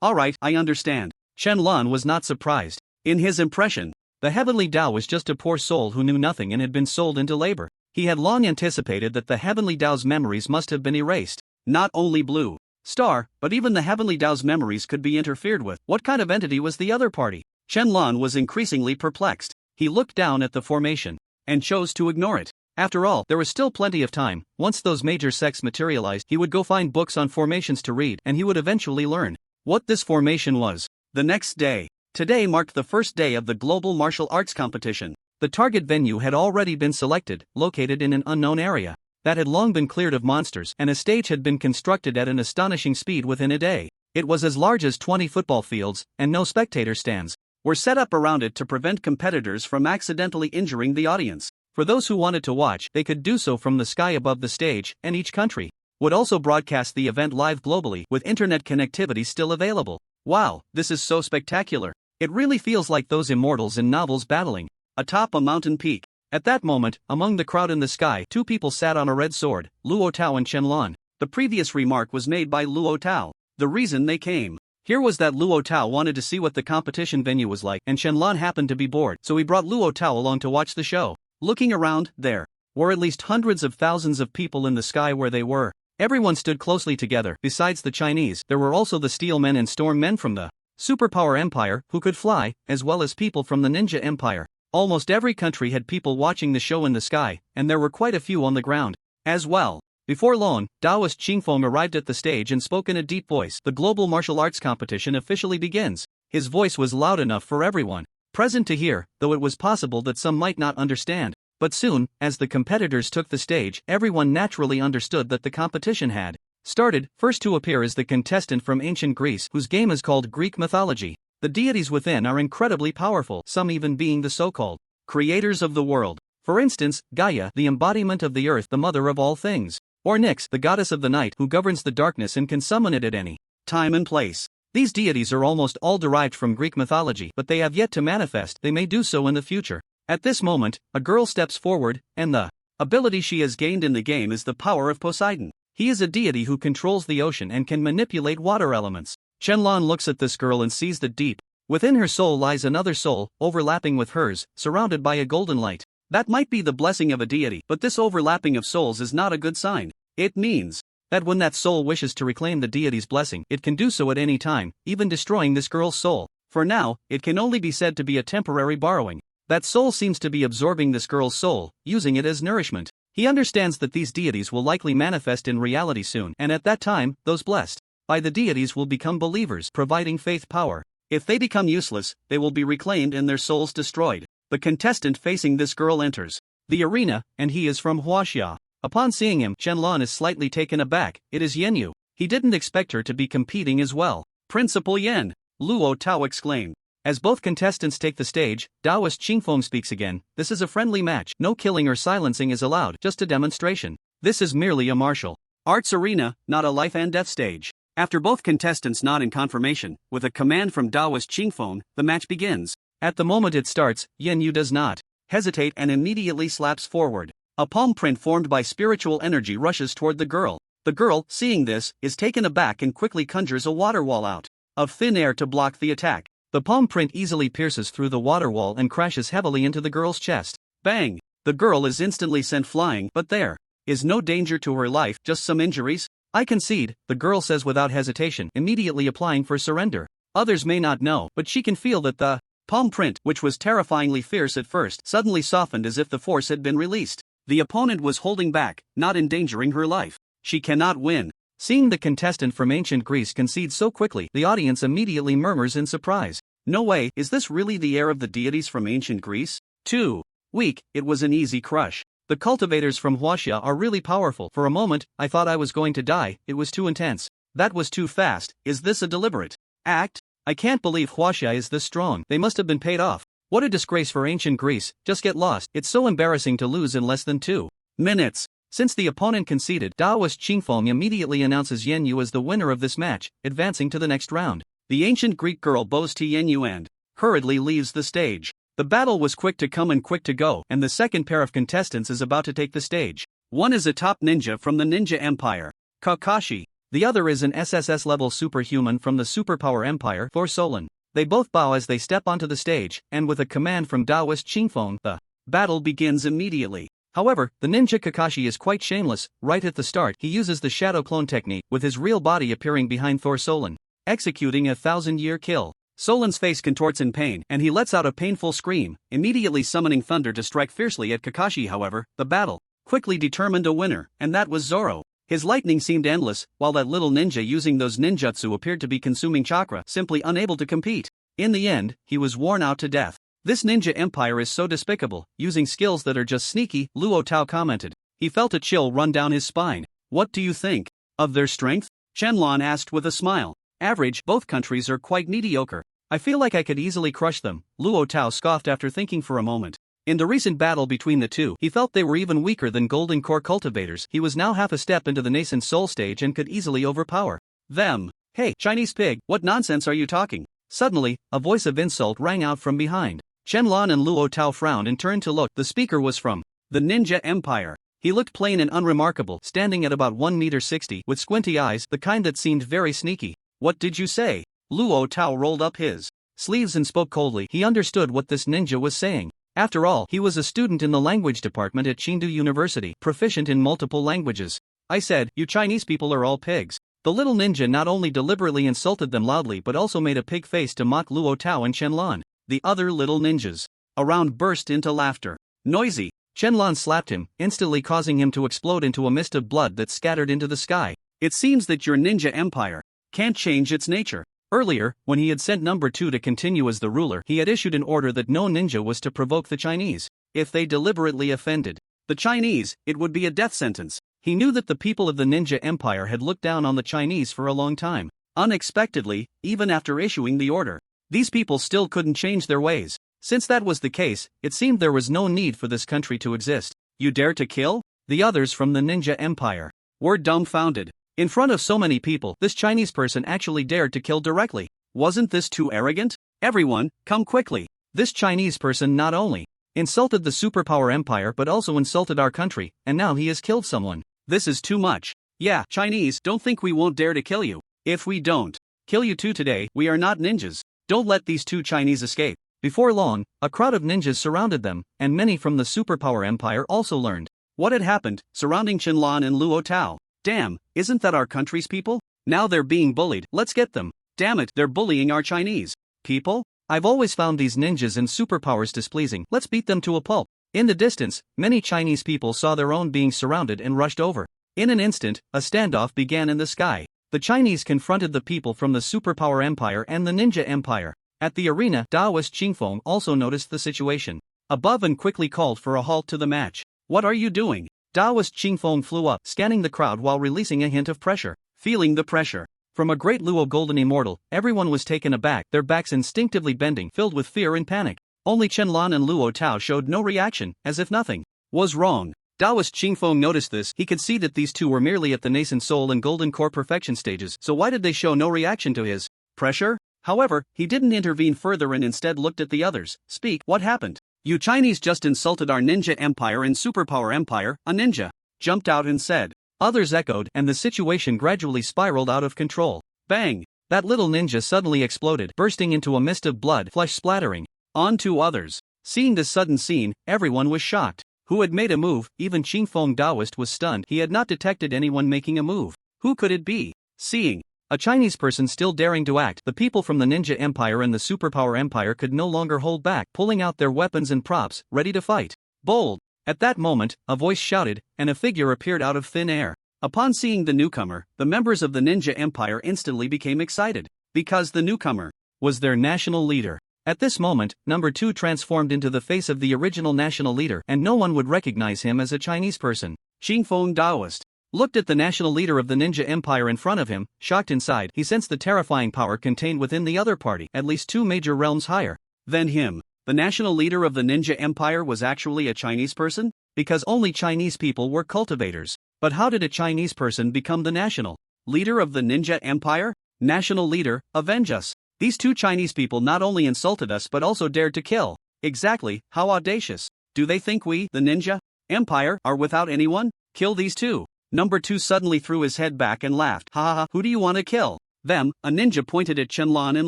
Speaker 2: Alright, I understand.
Speaker 1: Shenlong was not surprised.
Speaker 2: In his impression,
Speaker 1: the Heavenly Dao was just a poor soul who knew nothing and had been sold into labor. He had long anticipated that the Heavenly Dao's memories must have been erased.
Speaker 2: Not only Blue Star, but even the Heavenly Dao's memories could be interfered with.
Speaker 1: What kind of entity was the other party?
Speaker 2: Shenlong was increasingly perplexed.
Speaker 1: He looked down at the formation
Speaker 2: and chose to ignore it.
Speaker 1: After all, there was still plenty of time. Once those major sects materialized, he would go find books on formations to read, and he would eventually learn what this formation was.
Speaker 2: The next day. Today marked the first day of the global martial arts competition.
Speaker 1: The target venue had already been selected, located in an unknown area that had long been cleared of monsters, and a stage had been constructed at an astonishing speed within a day. It was as large as 20 football fields, and no spectator stands
Speaker 2: were set up around it to prevent competitors from accidentally injuring the audience.
Speaker 1: For those who wanted to watch, they could do so from the sky above the stage, and each country would also broadcast the event live globally, with internet connectivity still available.
Speaker 2: Wow, this is so spectacular.
Speaker 1: It really feels like those immortals in novels battling
Speaker 2: atop a mountain peak.
Speaker 1: At that moment, among the crowd in the sky, 2 people sat on a red sword, Luo Tao and Shenlong.
Speaker 2: The previous remark was made by Luo Tao. The reason they came here was that Luo Tao wanted to see what the competition venue was like, and Shenlong happened to be bored, so he brought Luo Tao along to watch the show. Looking around, there were at least hundreds of thousands of people in the sky where they were.
Speaker 1: Everyone stood closely together. Besides the Chinese, there were also the Steel Men and Storm Men from the Superpower Empire, who could fly, as well as people from the Ninja Empire. Almost every country had people watching the show in the sky, and there were quite a few on the ground as well. Before long, Taoist Qingfeng arrived at the stage and spoke in a deep voice. The global martial arts competition officially begins. His voice was loud enough for everyone present to hear, though it was possible that some might not understand. But soon, as the competitors took the stage, everyone naturally understood that the competition had started. First to appear is the contestant from ancient Greece, whose game is called Greek mythology. The deities within are incredibly powerful, some even being the so-called creators of the world. For instance, Gaia, the embodiment of the earth, the mother of all things. Or Nyx, the goddess of the night, who governs the darkness and can summon it at any
Speaker 2: time and place.
Speaker 1: These deities are almost all derived from Greek mythology, but they have yet to manifest. They may do so in the future. At this moment, a girl steps forward, and the ability she has gained in the game is the power of Poseidon. He is a deity who controls the ocean and can manipulate water elements. Shenlong looks at this girl and sees that deep within her soul lies another soul, overlapping with hers, surrounded by a golden light. That might be the blessing of a deity, but this overlapping of souls is not a good sign. It means that when that soul wishes to reclaim the deity's blessing, it can do so at any time, even destroying this girl's soul. For now, it can only be said to be a temporary borrowing. That soul seems to be absorbing this girl's soul, using it as nourishment. He understands that these deities will likely manifest in reality soon, and at that time, those blessed by the deities will become believers, providing faith power. If they become useless, they will be reclaimed and their souls destroyed. The contestant facing this girl enters the arena, and he is from Huaxia. Upon seeing him, Shenlong is slightly taken aback. It is Yenyu. He didn't expect her to be competing as well.
Speaker 2: Principal Yen, Luo Tao exclaimed.
Speaker 1: As both contestants take the stage, Taoist Qingfeng speaks again. This is a friendly match. No killing or silencing is allowed, just a demonstration. This is merely a martial arts arena, not a life and death stage. After both contestants nod in confirmation, with a command from Taoist Qingfeng, the match begins. At the moment it starts, Yenyu does not hesitate and immediately slaps forward. A palm print formed by spiritual energy rushes toward the girl. The girl, seeing this, is taken aback and quickly conjures a water wall out of thin air to block the attack. The palm print easily pierces through the water wall and crashes heavily into the girl's chest. Bang! The girl is instantly sent flying, but there is no danger to her life, just some injuries. I concede, the girl says without hesitation, immediately applying for surrender. Others may not know, but she can feel that the
Speaker 2: palm print, which was terrifyingly fierce at first, suddenly softened as if the force had been released. The opponent was holding back, not endangering her life. She cannot win.
Speaker 1: Seeing the contestant from ancient Greece concede so quickly, the audience immediately murmurs in surprise.
Speaker 2: No way, is this really the heir of the deities from ancient Greece? 2. Weak, it was an easy crush.
Speaker 1: The cultivators from Huaxia are really powerful. For a moment, I thought I was going to die, it was too intense.
Speaker 2: That was too fast. Is this a deliberate act?
Speaker 1: I can't believe Huaxia is this strong. They must have been paid off. What a disgrace for ancient Greece, just get lost. It's so embarrassing to lose in less than 2
Speaker 2: minutes.
Speaker 1: Since the opponent conceded, Daoist Qingfeng immediately announces Yen Yu as the winner of this match, advancing to the next round.
Speaker 2: The ancient Greek girl bows to Yen Yu and hurriedly leaves the stage. The battle was quick to come and quick to go, and the second pair of contestants is about to take the stage. One is a top ninja from the Ninja Empire, Kakashi.
Speaker 1: The other is an SSS-level superhuman from the Superpower Empire, Thor Solon. They both bow as they step onto the stage, and with a command from Daoist Qingfeng, the
Speaker 2: battle begins immediately.
Speaker 1: However, the ninja Kakashi is quite shameless. Right at the start, he uses the shadow clone technique, with his real body appearing behind Thor Solon, executing a 1,000-year kill.
Speaker 2: Solon's face contorts in pain, and he lets out a painful scream, immediately summoning thunder to strike fiercely at Kakashi. However, the battle quickly determined a winner, and that was Zoro. His lightning seemed endless, while that little ninja using those ninjutsu appeared to be consuming chakra, simply unable to compete. In the end, he was worn out to death. This ninja empire is so despicable, using skills that are just sneaky, Luo Tao commented. He felt a chill run down his spine. What do you think of their strength? Chenlon asked with a smile. Average, both countries are quite mediocre. I feel like I could easily crush them, Luo Tao scoffed after thinking for a moment. In the recent battle between the two, he felt they were even weaker than Golden Core cultivators. He was now half a step into the nascent soul stage and could easily overpower them. Hey, Chinese pig, what nonsense are you talking? Suddenly, a voice of insult rang out from behind. Chenlon and Luo Tao frowned and turned to look. The speaker was from the Ninja Empire. He looked plain and unremarkable, standing at about 1.60 m, with squinty eyes, the kind that seemed very sneaky. What did you say? Luo Tao rolled up his sleeves and spoke coldly. He understood what this ninja was saying. After all, he was a student in the language department at Chengdu University, proficient in multiple languages. I said, you Chinese people are all pigs. The little ninja not only deliberately insulted them loudly but also made a pig face to mock Luo Tao and Chenlon. The other little ninjas around burst into laughter. Noisy. Chenlon slapped him, instantly causing him to explode into a mist of blood that scattered into the sky. It seems that your ninja empire can't change its nature. Earlier, when he had sent number 2 to continue as the ruler, he had issued an order that no ninja was to provoke the Chinese. If they deliberately offended the Chinese, it would be a death sentence. He knew that the people of the Ninja Empire had looked down on the Chinese for a long time. Unexpectedly, even after issuing the order, these people still couldn't change their ways. Since that was the case, it seemed there was no need for this country to exist. You dare to kill? The others from the Ninja Empire were dumbfounded. In front of so many people, this Chinese person actually dared to kill directly. Wasn't this too arrogant? Everyone, come quickly. This Chinese person not only insulted the superpower empire but also insulted our country, and now he has killed someone. This is too much. Yeah, Chinese, don't think we won't dare to kill you. If we don't kill you too today, we are not ninjas. Don't let these two Chinese escape. Before long, a crowd of ninjas surrounded them, and many from the superpower empire also learned what had happened, surrounding Chenlon and Luo Tao. Damn, isn't that our country's people? Now they're being bullied, let's get them. Damn it, they're bullying our Chinese people? I've always found these ninjas and superpowers displeasing, let's beat them to a pulp. In the distance, many Chinese people saw their own being surrounded and rushed over. In an instant, a standoff began in the sky. The Chinese confronted the people from the superpower empire and the ninja empire. At the arena, Daoist Qingfeng also noticed the situation above and quickly called for a halt to the match. What are you doing? Daoist Qingfeng flew up, scanning the crowd while releasing a hint of pressure. Feeling the pressure from a great Luo golden immortal, everyone was taken aback, their backs instinctively bending, filled with fear and panic. Only Chenlon and Luo Tao showed no reaction, as if nothing was wrong. Daoist Qingfeng noticed this. He could see that these two were merely at the nascent soul and golden core perfection stages, so why did they show no reaction to his pressure? However, he didn't intervene further and instead looked at the others. Speak, what happened? You Chinese just insulted our ninja empire and superpower empire. A ninja jumped out and said. Others echoed, and the situation gradually spiraled out of control. Bang! That little ninja suddenly exploded, bursting into a mist of blood, flesh splattering onto others. Seeing this sudden scene, everyone was shocked. Who had made a move? Even Qingfeng Daoist was stunned. He had not detected anyone making a move. Who could it be? Seeing
Speaker 1: A Chinese person still daring to act. The people from the Ninja Empire and the Superpower Empire could no longer hold back, pulling out their weapons and props, ready to fight. Bold! At that moment, a voice shouted, and a figure appeared out of thin air. Upon seeing the newcomer, the members of the Ninja Empire instantly became excited, because the newcomer was their national leader. At this moment, number 2 transformed into the face of the original national leader, and no one would recognize him as a Chinese person. Xingfeng Daoist looked at the national leader of the Ninja Empire in front of him, shocked inside. He sensed the terrifying power contained within the other party, at least 2 major realms higher than him. The national leader of the Ninja Empire was actually a Chinese person? Because only Chinese people were cultivators. But how did a Chinese person become the national leader of the Ninja Empire? National leader, avenge us. These 2 Chinese people not only insulted us but also dared to kill. Exactly, how audacious. Do they think we, the Ninja Empire, are without anyone? Kill these 2. Number 2 suddenly threw his head back and laughed. Ha ha ha, who do you want to kill? Them. A ninja pointed at Qianlan and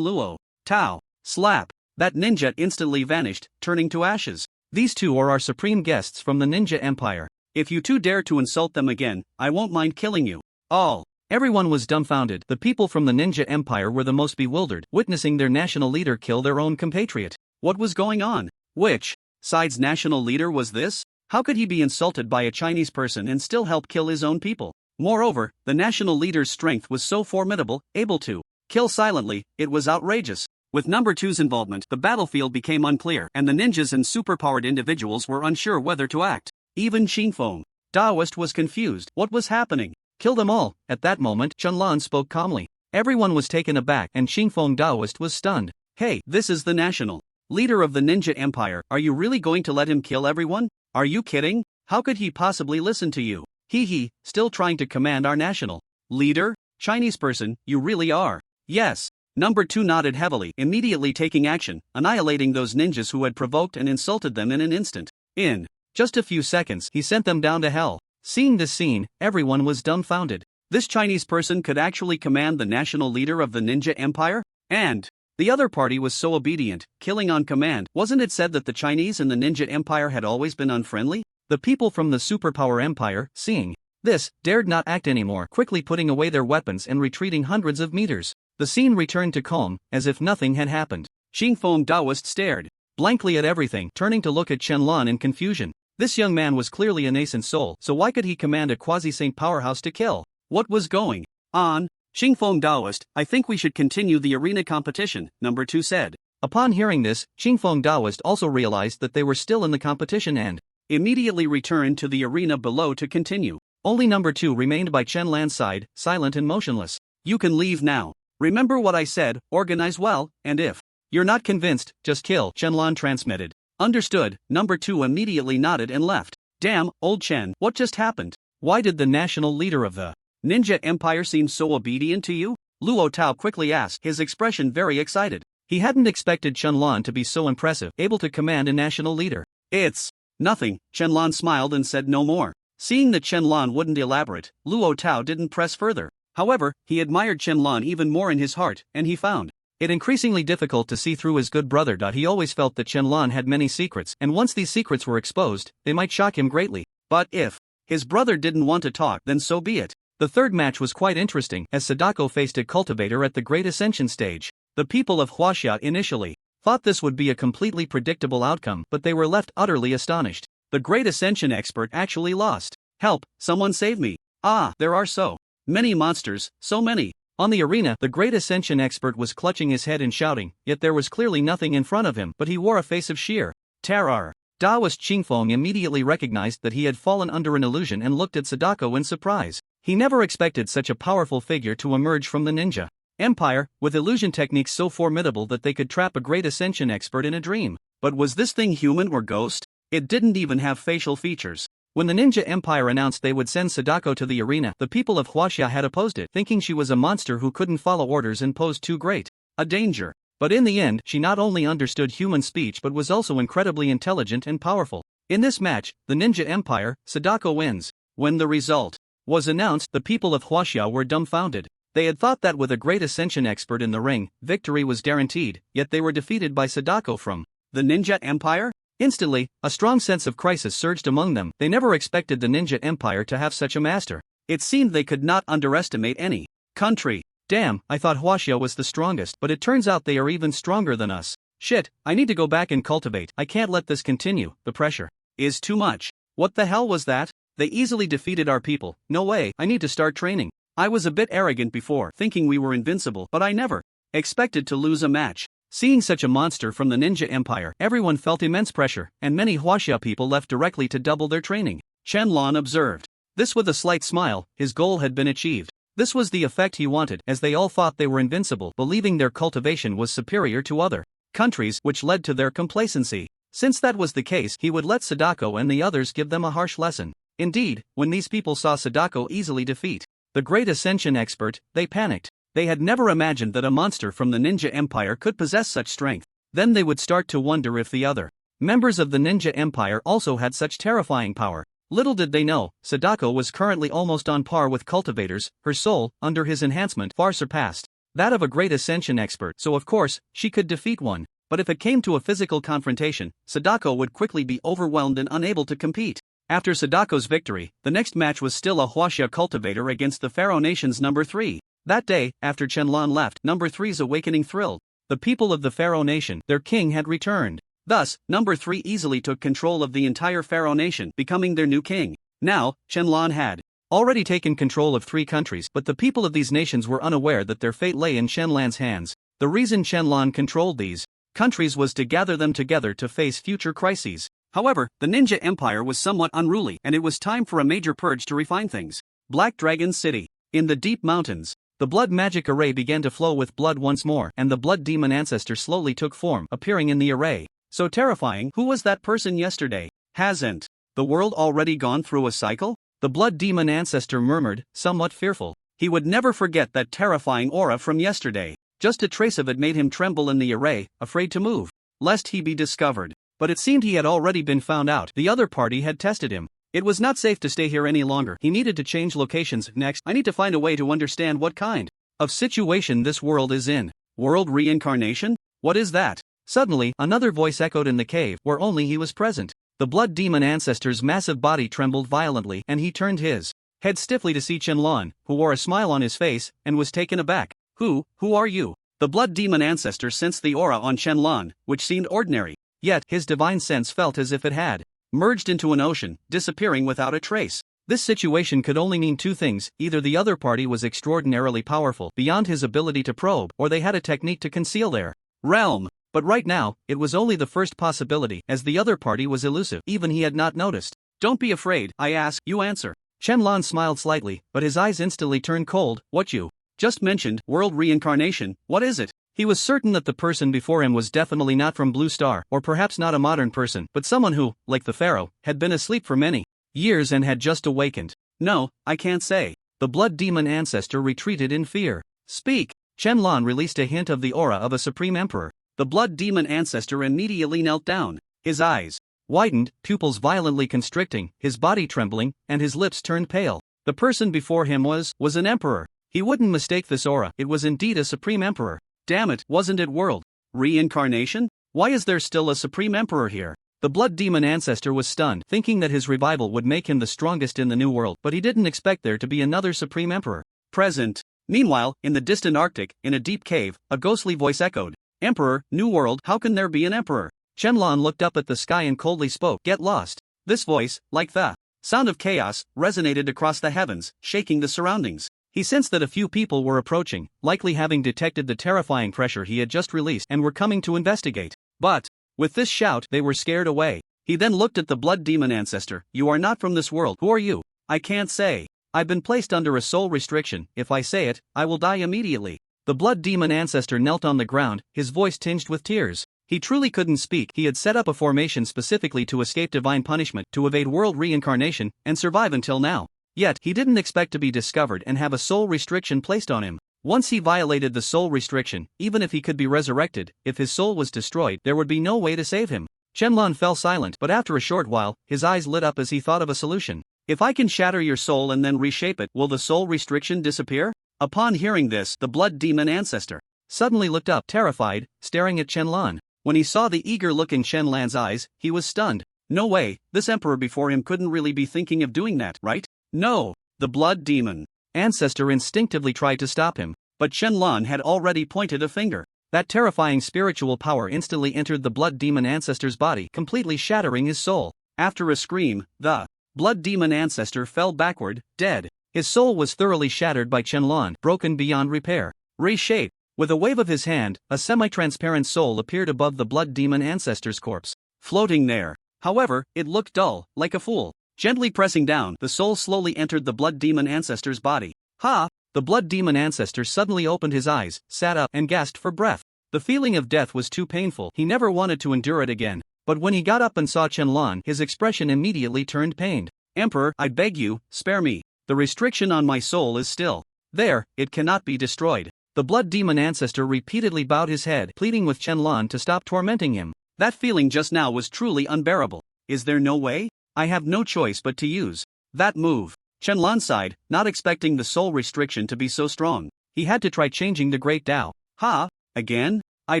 Speaker 1: Luo Tao. Slap. That ninja instantly vanished, turning to ashes. These 2 are our supreme guests from the Ninja Empire. If you 2 dare to insult them again, I won't mind killing you. All. Everyone was dumbfounded. The people from the Ninja Empire were the most bewildered, witnessing their national leader kill their own compatriot. What was going on? Which side's national leader was this? How could he be insulted by a Chinese person and still help kill his own people? Moreover, the national leader's strength was so formidable, able to kill silently, it was outrageous. With number 2's involvement, the battlefield became unclear, and the ninjas and superpowered individuals were unsure whether to act. Even Xingfeng Daoist was confused. What was happening? Kill them all. At that moment, Qianlan spoke calmly. Everyone was taken aback, and Xingfeng Daoist was stunned. Hey, this is the national leader of the Ninja Empire. Are you really going to let him kill everyone? Are you kidding? How could he possibly listen to you? He, still trying to command our national leader? Chinese person, you really are. Yes. Number 2 nodded heavily, immediately taking action, annihilating those ninjas who had provoked and insulted them in an instant. In just a few seconds, he sent them down to hell. Seeing this scene, everyone was dumbfounded. This Chinese person could actually command the national leader of the Ninja Empire? And the other party was so obedient, killing on command. Wasn't it said that the Chinese and the Ninja Empire had always been unfriendly? The people from the Superpower Empire, seeing this, dared not act anymore, quickly putting away their weapons and retreating hundreds of meters. The scene returned to calm, as if nothing had happened. Xingfeng Daoist stared blankly at everything, turning to look at Qianlan in confusion. This young man was clearly a nascent soul, so why could he command a quasi-saint powerhouse to kill? What was going on? Xingfeng Daoist, I think we should continue the arena competition, number 2 said. Upon hearing this, Xingfeng Daoist also realized that they were still in the competition and immediately returned to the arena below to continue. Only number 2 remained by Qianlan's side, silent and motionless. You can leave now. Remember what I said, organize well, and if you're not convinced, just kill, Qianlan transmitted. Understood. Number 2 immediately nodded and left. Damn, old Chen, what just happened? Why did the national leader of the Ninja Empire seem so obedient to you? Luo Tao quickly asked, his expression very excited. He hadn't expected Qianlan to be so impressive, able to command a national leader. It's nothing, Qianlan smiled and said no more. Seeing that Qianlan wouldn't elaborate, Luo Tao didn't press further. However, he admired Qianlan even more in his heart, and he found it increasingly difficult to see through his good brother. He always felt that Qianlan had many secrets, and once these secrets were exposed, they might shock him greatly. But if his brother didn't want to talk, then so be it. The third match was quite interesting, as Sadako faced a cultivator at the Great Ascension stage. The people of Huaxia initially thought this would be a completely predictable outcome, but they were left utterly astonished. The Great Ascension expert actually lost. Help, someone save me. Ah, there are so many monsters, so many. On the arena, the Great Ascension expert was clutching his head and shouting, yet there was clearly nothing in front of him, but he wore a face of sheer terror. Daoist Xingfeng immediately recognized that he had fallen under an illusion and looked at Sadako in surprise. He never expected such a powerful figure to emerge from the ninja empire, with illusion techniques so formidable that they could trap a Great Ascension expert in a dream. But was this thing human or ghost? It didn't even have facial features. When the Ninja Empire announced they would send Sadako to the arena, the people of Huaxia had opposed it, thinking she was a monster who couldn't follow orders and posed too great a danger. But in the end, she not only understood human speech but was also incredibly intelligent and powerful. In this match, the Ninja Empire, Sadako wins. When the result was announced, the people of Huaxia were dumbfounded. They had thought that with a Great Ascension expert in the ring, victory was guaranteed, yet they were defeated by Sadako from the Ninja Empire? Instantly, a strong sense of crisis surged among them. They never expected the Ninja Empire to have such a master. It seemed they could not underestimate any country. Damn, I thought Huaxia was the strongest, but it turns out they are even stronger than us. Shit, I need to go back and cultivate. I can't let this continue, the pressure is too much. What the hell was that? They easily defeated our people. No way, I need to start training. I was a bit arrogant before, thinking we were invincible, but I never expected to lose a match. Seeing such a monster from the Ninja Empire, everyone felt immense pressure, and many Huaxia people left directly to double their training. Qianlan observed this with a slight smile. His goal had been achieved. This was the effect he wanted, as they all thought they were invincible, believing their cultivation was superior to other countries, which led to their complacency. Since that was the case, he would let Sadako and the others give them a harsh lesson. Indeed, when these people saw Sadako easily defeat the great ascension expert, they panicked. They had never imagined that a monster from the Ninja Empire could possess such strength. Then they would start to wonder if the other members of the Ninja Empire also had such terrifying power. Little did they know, Sadako was currently almost on par with cultivators. Her soul, under his enhancement, far surpassed that of a great ascension expert, so of course, she could defeat one. But if it came to a physical confrontation, Sadako would quickly be overwhelmed and unable to compete. After Sadako's victory, the next match was still a Huaxia cultivator against the Pharaoh Nation's number 3. That day, after Qianlan left, number 3's awakening thrilled the people of the Pharaoh Nation. Their king had returned. Thus, number 3 easily took control of the entire Pharaoh Nation, becoming their new king. Now, Qianlan had already taken control of 3 countries, but the people of these nations were unaware that their fate lay in Qianlan's hands. The reason Qianlan controlled these countries was to gather them together to face future crises. However, the Ninja Empire was somewhat unruly, and it was time for a major purge to refine things. Black Dragon City. In the deep mountains, the blood magic array began to flow with blood once more, and the blood demon ancestor slowly took form, appearing in the array. So terrifying. Who was that person yesterday? Hasn't the world already gone through a cycle? The blood demon ancestor murmured, somewhat fearful. He would never forget that terrifying aura from yesterday. Just a trace of it made him tremble in the array, afraid to move, lest he be discovered. But it seemed he had already been found out. The other party had tested him. It was not safe to stay here any longer. He needed to change locations. Next, I need to find a way to understand what kind of situation this world is in. World reincarnation? What is that? Suddenly, another voice echoed in the cave, where only he was present. The blood demon ancestor's massive body trembled violently, and he turned his head stiffly to see Qianlan, who wore a smile on his face, and was taken aback. Who are you? The blood demon ancestor sensed the aura on Qianlan, which seemed ordinary. Yet, his divine sense felt as if it had merged into an ocean, disappearing without a trace. This situation could only mean 2 things: either the other party was extraordinarily powerful, beyond his ability to probe, or they had a technique to conceal their realm. But right now, it was only the first possibility, as the other party was elusive. Even he had not noticed. Don't be afraid, I ask, you answer. Qianlan smiled slightly, but his eyes instantly turned cold. What you just mentioned, world reincarnation, what is it? He was certain that the person before him was definitely not from Blue Star, or perhaps not a modern person, but someone who, like the pharaoh, had been asleep for many years and had just awakened. No, I can't say. The blood demon ancestor retreated in fear. Speak. Qianlan released a hint of the aura of a supreme emperor. The blood demon ancestor immediately knelt down. His eyes widened, pupils violently constricting, his body trembling, and his lips turned pale. The person before him was an emperor. He wouldn't mistake this aura. It was indeed a supreme emperor. Damn it, wasn't it world reincarnation? Why is there still a supreme emperor here? The blood demon ancestor was stunned, thinking that his revival would make him the strongest in the new world, but he didn't expect there to be another supreme emperor present. Meanwhile, in the distant Arctic, in a deep cave, a ghostly voice echoed. Emperor, new world, how can there be an emperor? Qianlan looked up at the sky and coldly spoke. Get lost. This voice, like the sound of chaos, resonated across the heavens, shaking the surroundings. He sensed that a few people were approaching, likely having detected the terrifying pressure he had just released and were coming to investigate. But, with this shout, they were scared away. He then looked at the blood demon ancestor. You are not from this world. Who are you? I can't say. I've been placed under a soul restriction. If I say it, I will die immediately. The blood demon ancestor knelt on the ground, his voice tinged with tears. He truly couldn't speak. He had set up a formation specifically to escape divine punishment, to evade world reincarnation, and survive until now. Yet, he didn't expect to be discovered and have a soul restriction placed on him. Once he violated the soul restriction, even if he could be resurrected, if his soul was destroyed, there would be no way to save him. Qianlan fell silent, but after a short while, his eyes lit up as he thought of a solution. If I can shatter your soul and then reshape it, will the soul restriction disappear? Upon hearing this, the blood demon ancestor suddenly looked up, terrified, staring at Qianlan. When he saw the eager look in Qianlan's eyes, he was stunned. No way, this emperor before him couldn't really be thinking of doing that, right? No. The blood demon ancestor instinctively tried to stop him.
Speaker 2: but Shenlong had already pointed a finger. That terrifying spiritual power instantly entered the blood demon ancestor's body, completely shattering his soul. After a scream, the blood demon ancestor fell backward, dead. His soul was thoroughly shattered by Shenlong, broken beyond repair. Reshaped. With a wave of his hand, a semi-transparent soul appeared above the blood demon ancestor's corpse, floating there. However, it looked dull, like a fool. Gently pressing down, the soul slowly entered the blood demon ancestor's body. Ha! The blood demon ancestor suddenly opened his eyes, sat up, and gasped for breath. The feeling of death was too painful, he never wanted to endure it again. But when he got up and saw Shenlong, his expression immediately turned pained. Emperor, I beg you, spare me. The restriction on my soul is still there, it cannot be destroyed. The blood demon ancestor repeatedly bowed his head, pleading with Shenlong to stop tormenting him. That feeling just now was truly unbearable. Is there no way? I have no choice but to use that move. Shenlong sighed, not expecting the soul restriction to be so strong. He had to try changing the great Tao. Ha! Again? I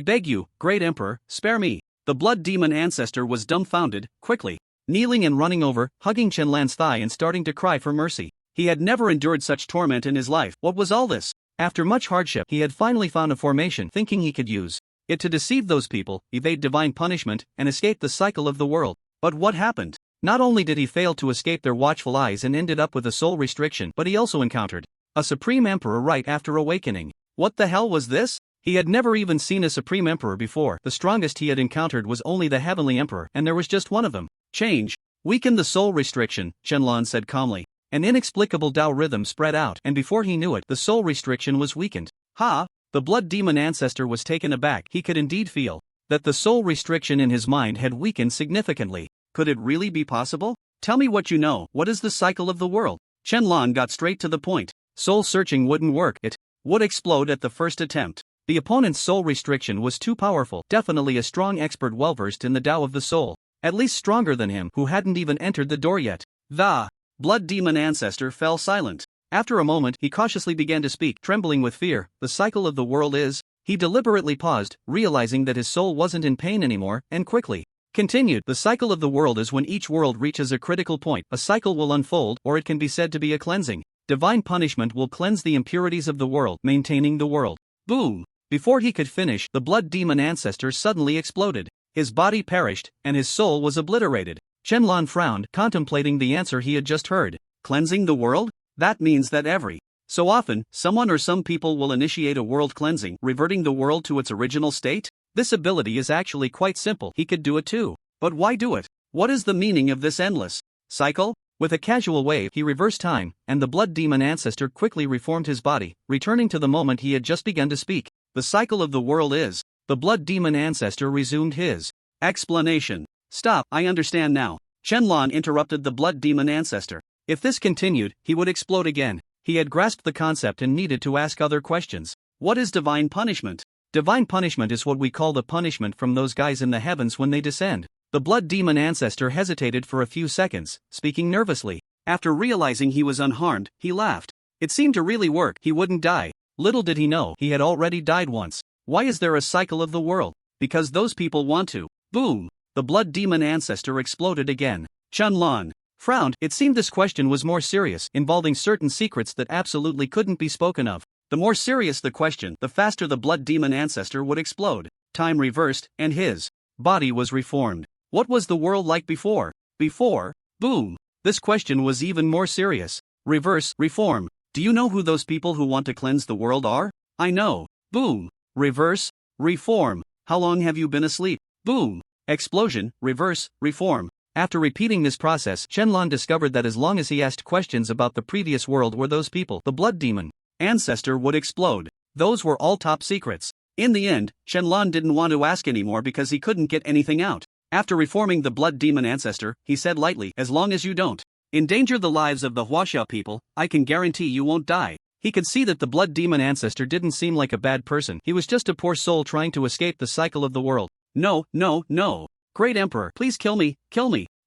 Speaker 2: beg you, great emperor, spare me. The blood demon ancestor was dumbfounded, quickly kneeling and running over, hugging Shenlong's thigh and starting to cry for mercy. He had never endured such torment in his life. What was all this? After much hardship, he had finally found a formation, thinking he could use it to deceive those people, evade divine punishment, and escape the cycle of the world. But what happened? Not only did he fail to escape their watchful eyes and ended up with a soul restriction, but he also encountered a supreme emperor right after awakening. What the hell was this? He had never even seen a supreme emperor before. The strongest he had encountered was only the heavenly emperor, and there was just one of them. Change. Weaken the soul restriction, Shenlong said calmly. An inexplicable Tao rhythm spread out, and before he knew it, the soul restriction was weakened. Ha! The blood demon ancestor was taken aback. He could indeed feel that the soul restriction in his mind had weakened significantly. Could it really be possible? Tell me what you know. What is the cycle of the world? Shenlong got straight to the point. Soul searching wouldn't work. It would explode at the first attempt. The opponent's soul restriction was too powerful. Definitely a strong expert well-versed in the Tao of the soul. At least stronger than him, who hadn't even entered the door yet. The blood demon ancestor fell silent. After a moment, he cautiously began to speak, trembling with fear. The cycle of the world is... He deliberately paused, realizing that his soul wasn't in pain anymore, and quickly continued. The cycle of the world is when each world reaches a critical point. A cycle will unfold, or it can be said to be a cleansing. Divine punishment will cleanse the impurities of the world, maintaining the world. Boom! Before he could finish, the blood demon ancestor suddenly exploded. His body perished, and his soul was obliterated. Shenlong frowned, contemplating the answer he had just heard. Cleansing the world? That means that every so often, someone or some people will initiate a world cleansing, reverting the world to its original state? This ability is actually quite simple. He could do it too. But why do it? What is the meaning of this endless cycle? With a casual wave, he reversed time, and the blood demon ancestor quickly reformed his body, returning to the moment he had just begun to speak. The cycle of the world is... The blood demon ancestor resumed his explanation. Stop, I understand now. Shenlong interrupted the blood demon ancestor. If this continued, he would explode again. He had grasped the concept and needed to ask other questions. What is divine punishment? Divine punishment is what we call the punishment from those guys in the heavens when they descend. The blood demon ancestor hesitated for a few seconds, speaking nervously. After realizing he was unharmed, he laughed. It seemed to really work. He wouldn't die. Little did he know, he had already died once. Why is there a cycle of the world? Because those people want to. Boom! The blood demon ancestor exploded again. Shenlong frowned. It seemed this question was more serious, involving certain secrets that absolutely couldn't be spoken of. The more serious the question, the faster the blood demon ancestor would explode. Time reversed, and his body was reformed. What was the world like before? Boom! This question was even more serious. Reverse, reform. Do you know who those people who want to cleanse the world are? I know. Boom! Reverse, reform. How long have you been asleep? Boom! Explosion, reverse, reform. After repeating this process, Shenlong discovered that as long as he asked questions about the previous world where those people, the blood demon ancestor, would explode. Those were all top secrets. In the end, Shenlong didn't want to ask anymore because he couldn't get anything out. After reforming the blood demon ancestor, he said lightly, as long as you don't endanger the lives of the Huaxia people, I can guarantee you won't die. He could see that the blood demon ancestor didn't seem like a bad person. He was just a poor soul trying to escape the cycle of the world. No. Great Emperor, please kill me.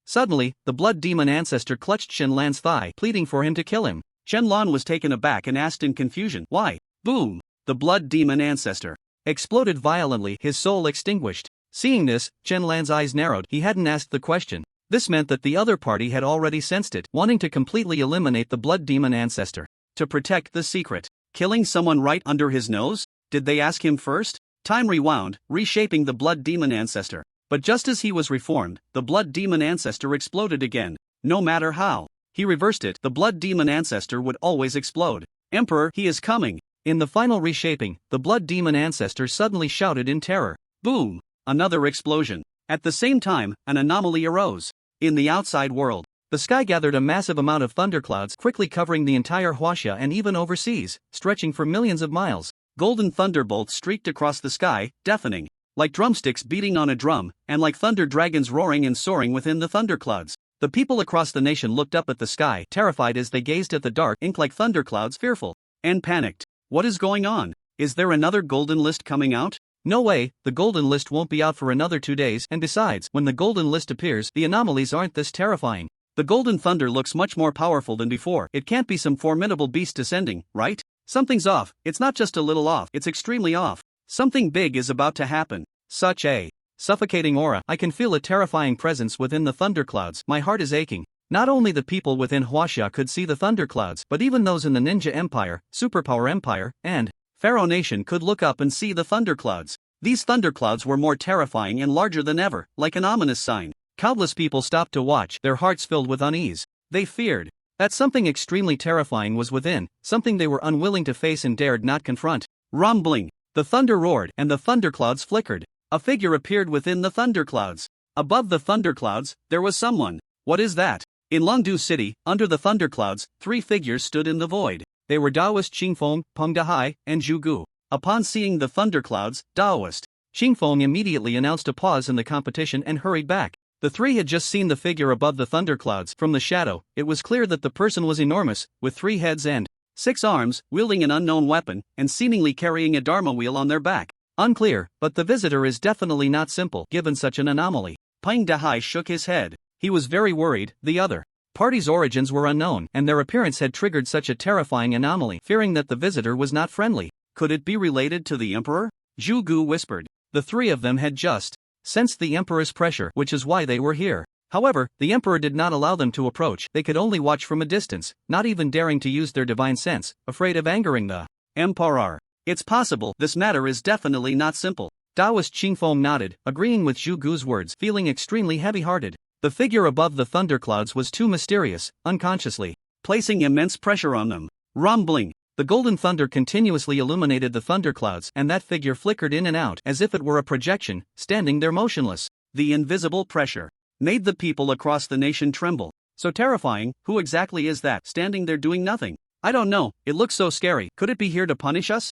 Speaker 2: Suddenly, the blood demon ancestor clutched Shenlong's thigh, pleading for him to kill him. Shenlong was taken aback and asked in confusion, why? Boom! The blood demon ancestor exploded violently, his soul extinguished. Seeing this, Shenlong's eyes narrowed. He hadn't asked the question. This meant that the other party had already sensed it, wanting to completely eliminate the blood demon ancestor. To protect the secret. Killing someone right under his nose? Did they ask him first? Time rewound, reshaping the blood demon ancestor. But just as he was reformed, the blood demon ancestor exploded again. No matter how he reversed it, the blood demon ancestor would always explode. Emperor, he is coming!
Speaker 1: In the final reshaping, the blood demon ancestor suddenly shouted in terror.
Speaker 2: Boom! Another explosion. At the same time, an anomaly arose. In the outside world,
Speaker 1: the sky gathered a massive amount of thunderclouds, quickly covering the entire Huaxia and even overseas, stretching for millions of miles.
Speaker 2: Golden thunderbolts streaked across the sky, deafening, like drumsticks beating on a drum, and like thunder dragons roaring and soaring within the thunderclouds. The people across the nation looked up at the sky, terrified as they gazed at the dark ink like thunderclouds, fearful and panicked. What is going on? Is there another golden list coming out?
Speaker 1: No way, the golden list won't be out for another 2 days, and besides, when the golden list appears, the anomalies aren't this terrifying.
Speaker 2: The golden thunder looks much more powerful than before. It can't be some formidable beast descending, right? Something's off. It's not just a little off, it's extremely off. Something big is about to happen.
Speaker 1: Such a suffocating aura. I can feel a terrifying presence within the thunderclouds. My heart is aching. Not only the people within Huaxia could see the thunderclouds, but even those in the Ninja Empire, Superpower Empire, and Pharaoh Nation could look up and see the thunderclouds. These thunderclouds were more terrifying and larger than ever, like an ominous sign. Countless people stopped to watch, their hearts filled with unease. They feared that something extremely terrifying was within, something they were unwilling to face and dared not confront. Rumbling. The thunder roared, and the thunderclouds flickered. A figure appeared within the thunderclouds. Above the thunderclouds, there was someone. What is that? In Longdu City, under the thunderclouds, 3 figures stood in the void. They were Daoist Qingfeng, Peng Dahai, and Zhu Gu. Upon seeing the thunderclouds, Daoist Qingfeng immediately announced a pause in the competition and hurried back. The 3 had just seen the figure above the thunderclouds. From the shadow, it was clear that the person was enormous, with 3 heads and 6 arms, wielding an unknown weapon, and seemingly carrying a dharma wheel on their back. Unclear, but the visitor is definitely not simple, given such an anomaly. Peng Dahai shook his head. He was very worried. The other party's origins were unknown, and their appearance had triggered such a terrifying anomaly, fearing that the visitor was not friendly. Could it be related to the emperor? Zhu Gu whispered. The 3 of them had just sensed the emperor's pressure, which is why they were here. However, the emperor did not allow them to approach. They could only watch from a distance, not even daring to use their divine sense, afraid of angering the emperor. It's possible. This matter is definitely not simple. Daoist Qingfeng nodded, agreeing with Zhu Gu's words, feeling extremely heavy-hearted. The figure above the thunderclouds was too mysterious, unconsciously placing immense pressure on them. Rumbling. The golden thunder continuously illuminated the thunderclouds, and that figure flickered in and out as if it were a projection, standing there motionless. The invisible pressure made the people across the nation tremble. So terrifying. Who exactly is that, standing there doing nothing? I don't know, it looks so scary. Could it be here to punish us?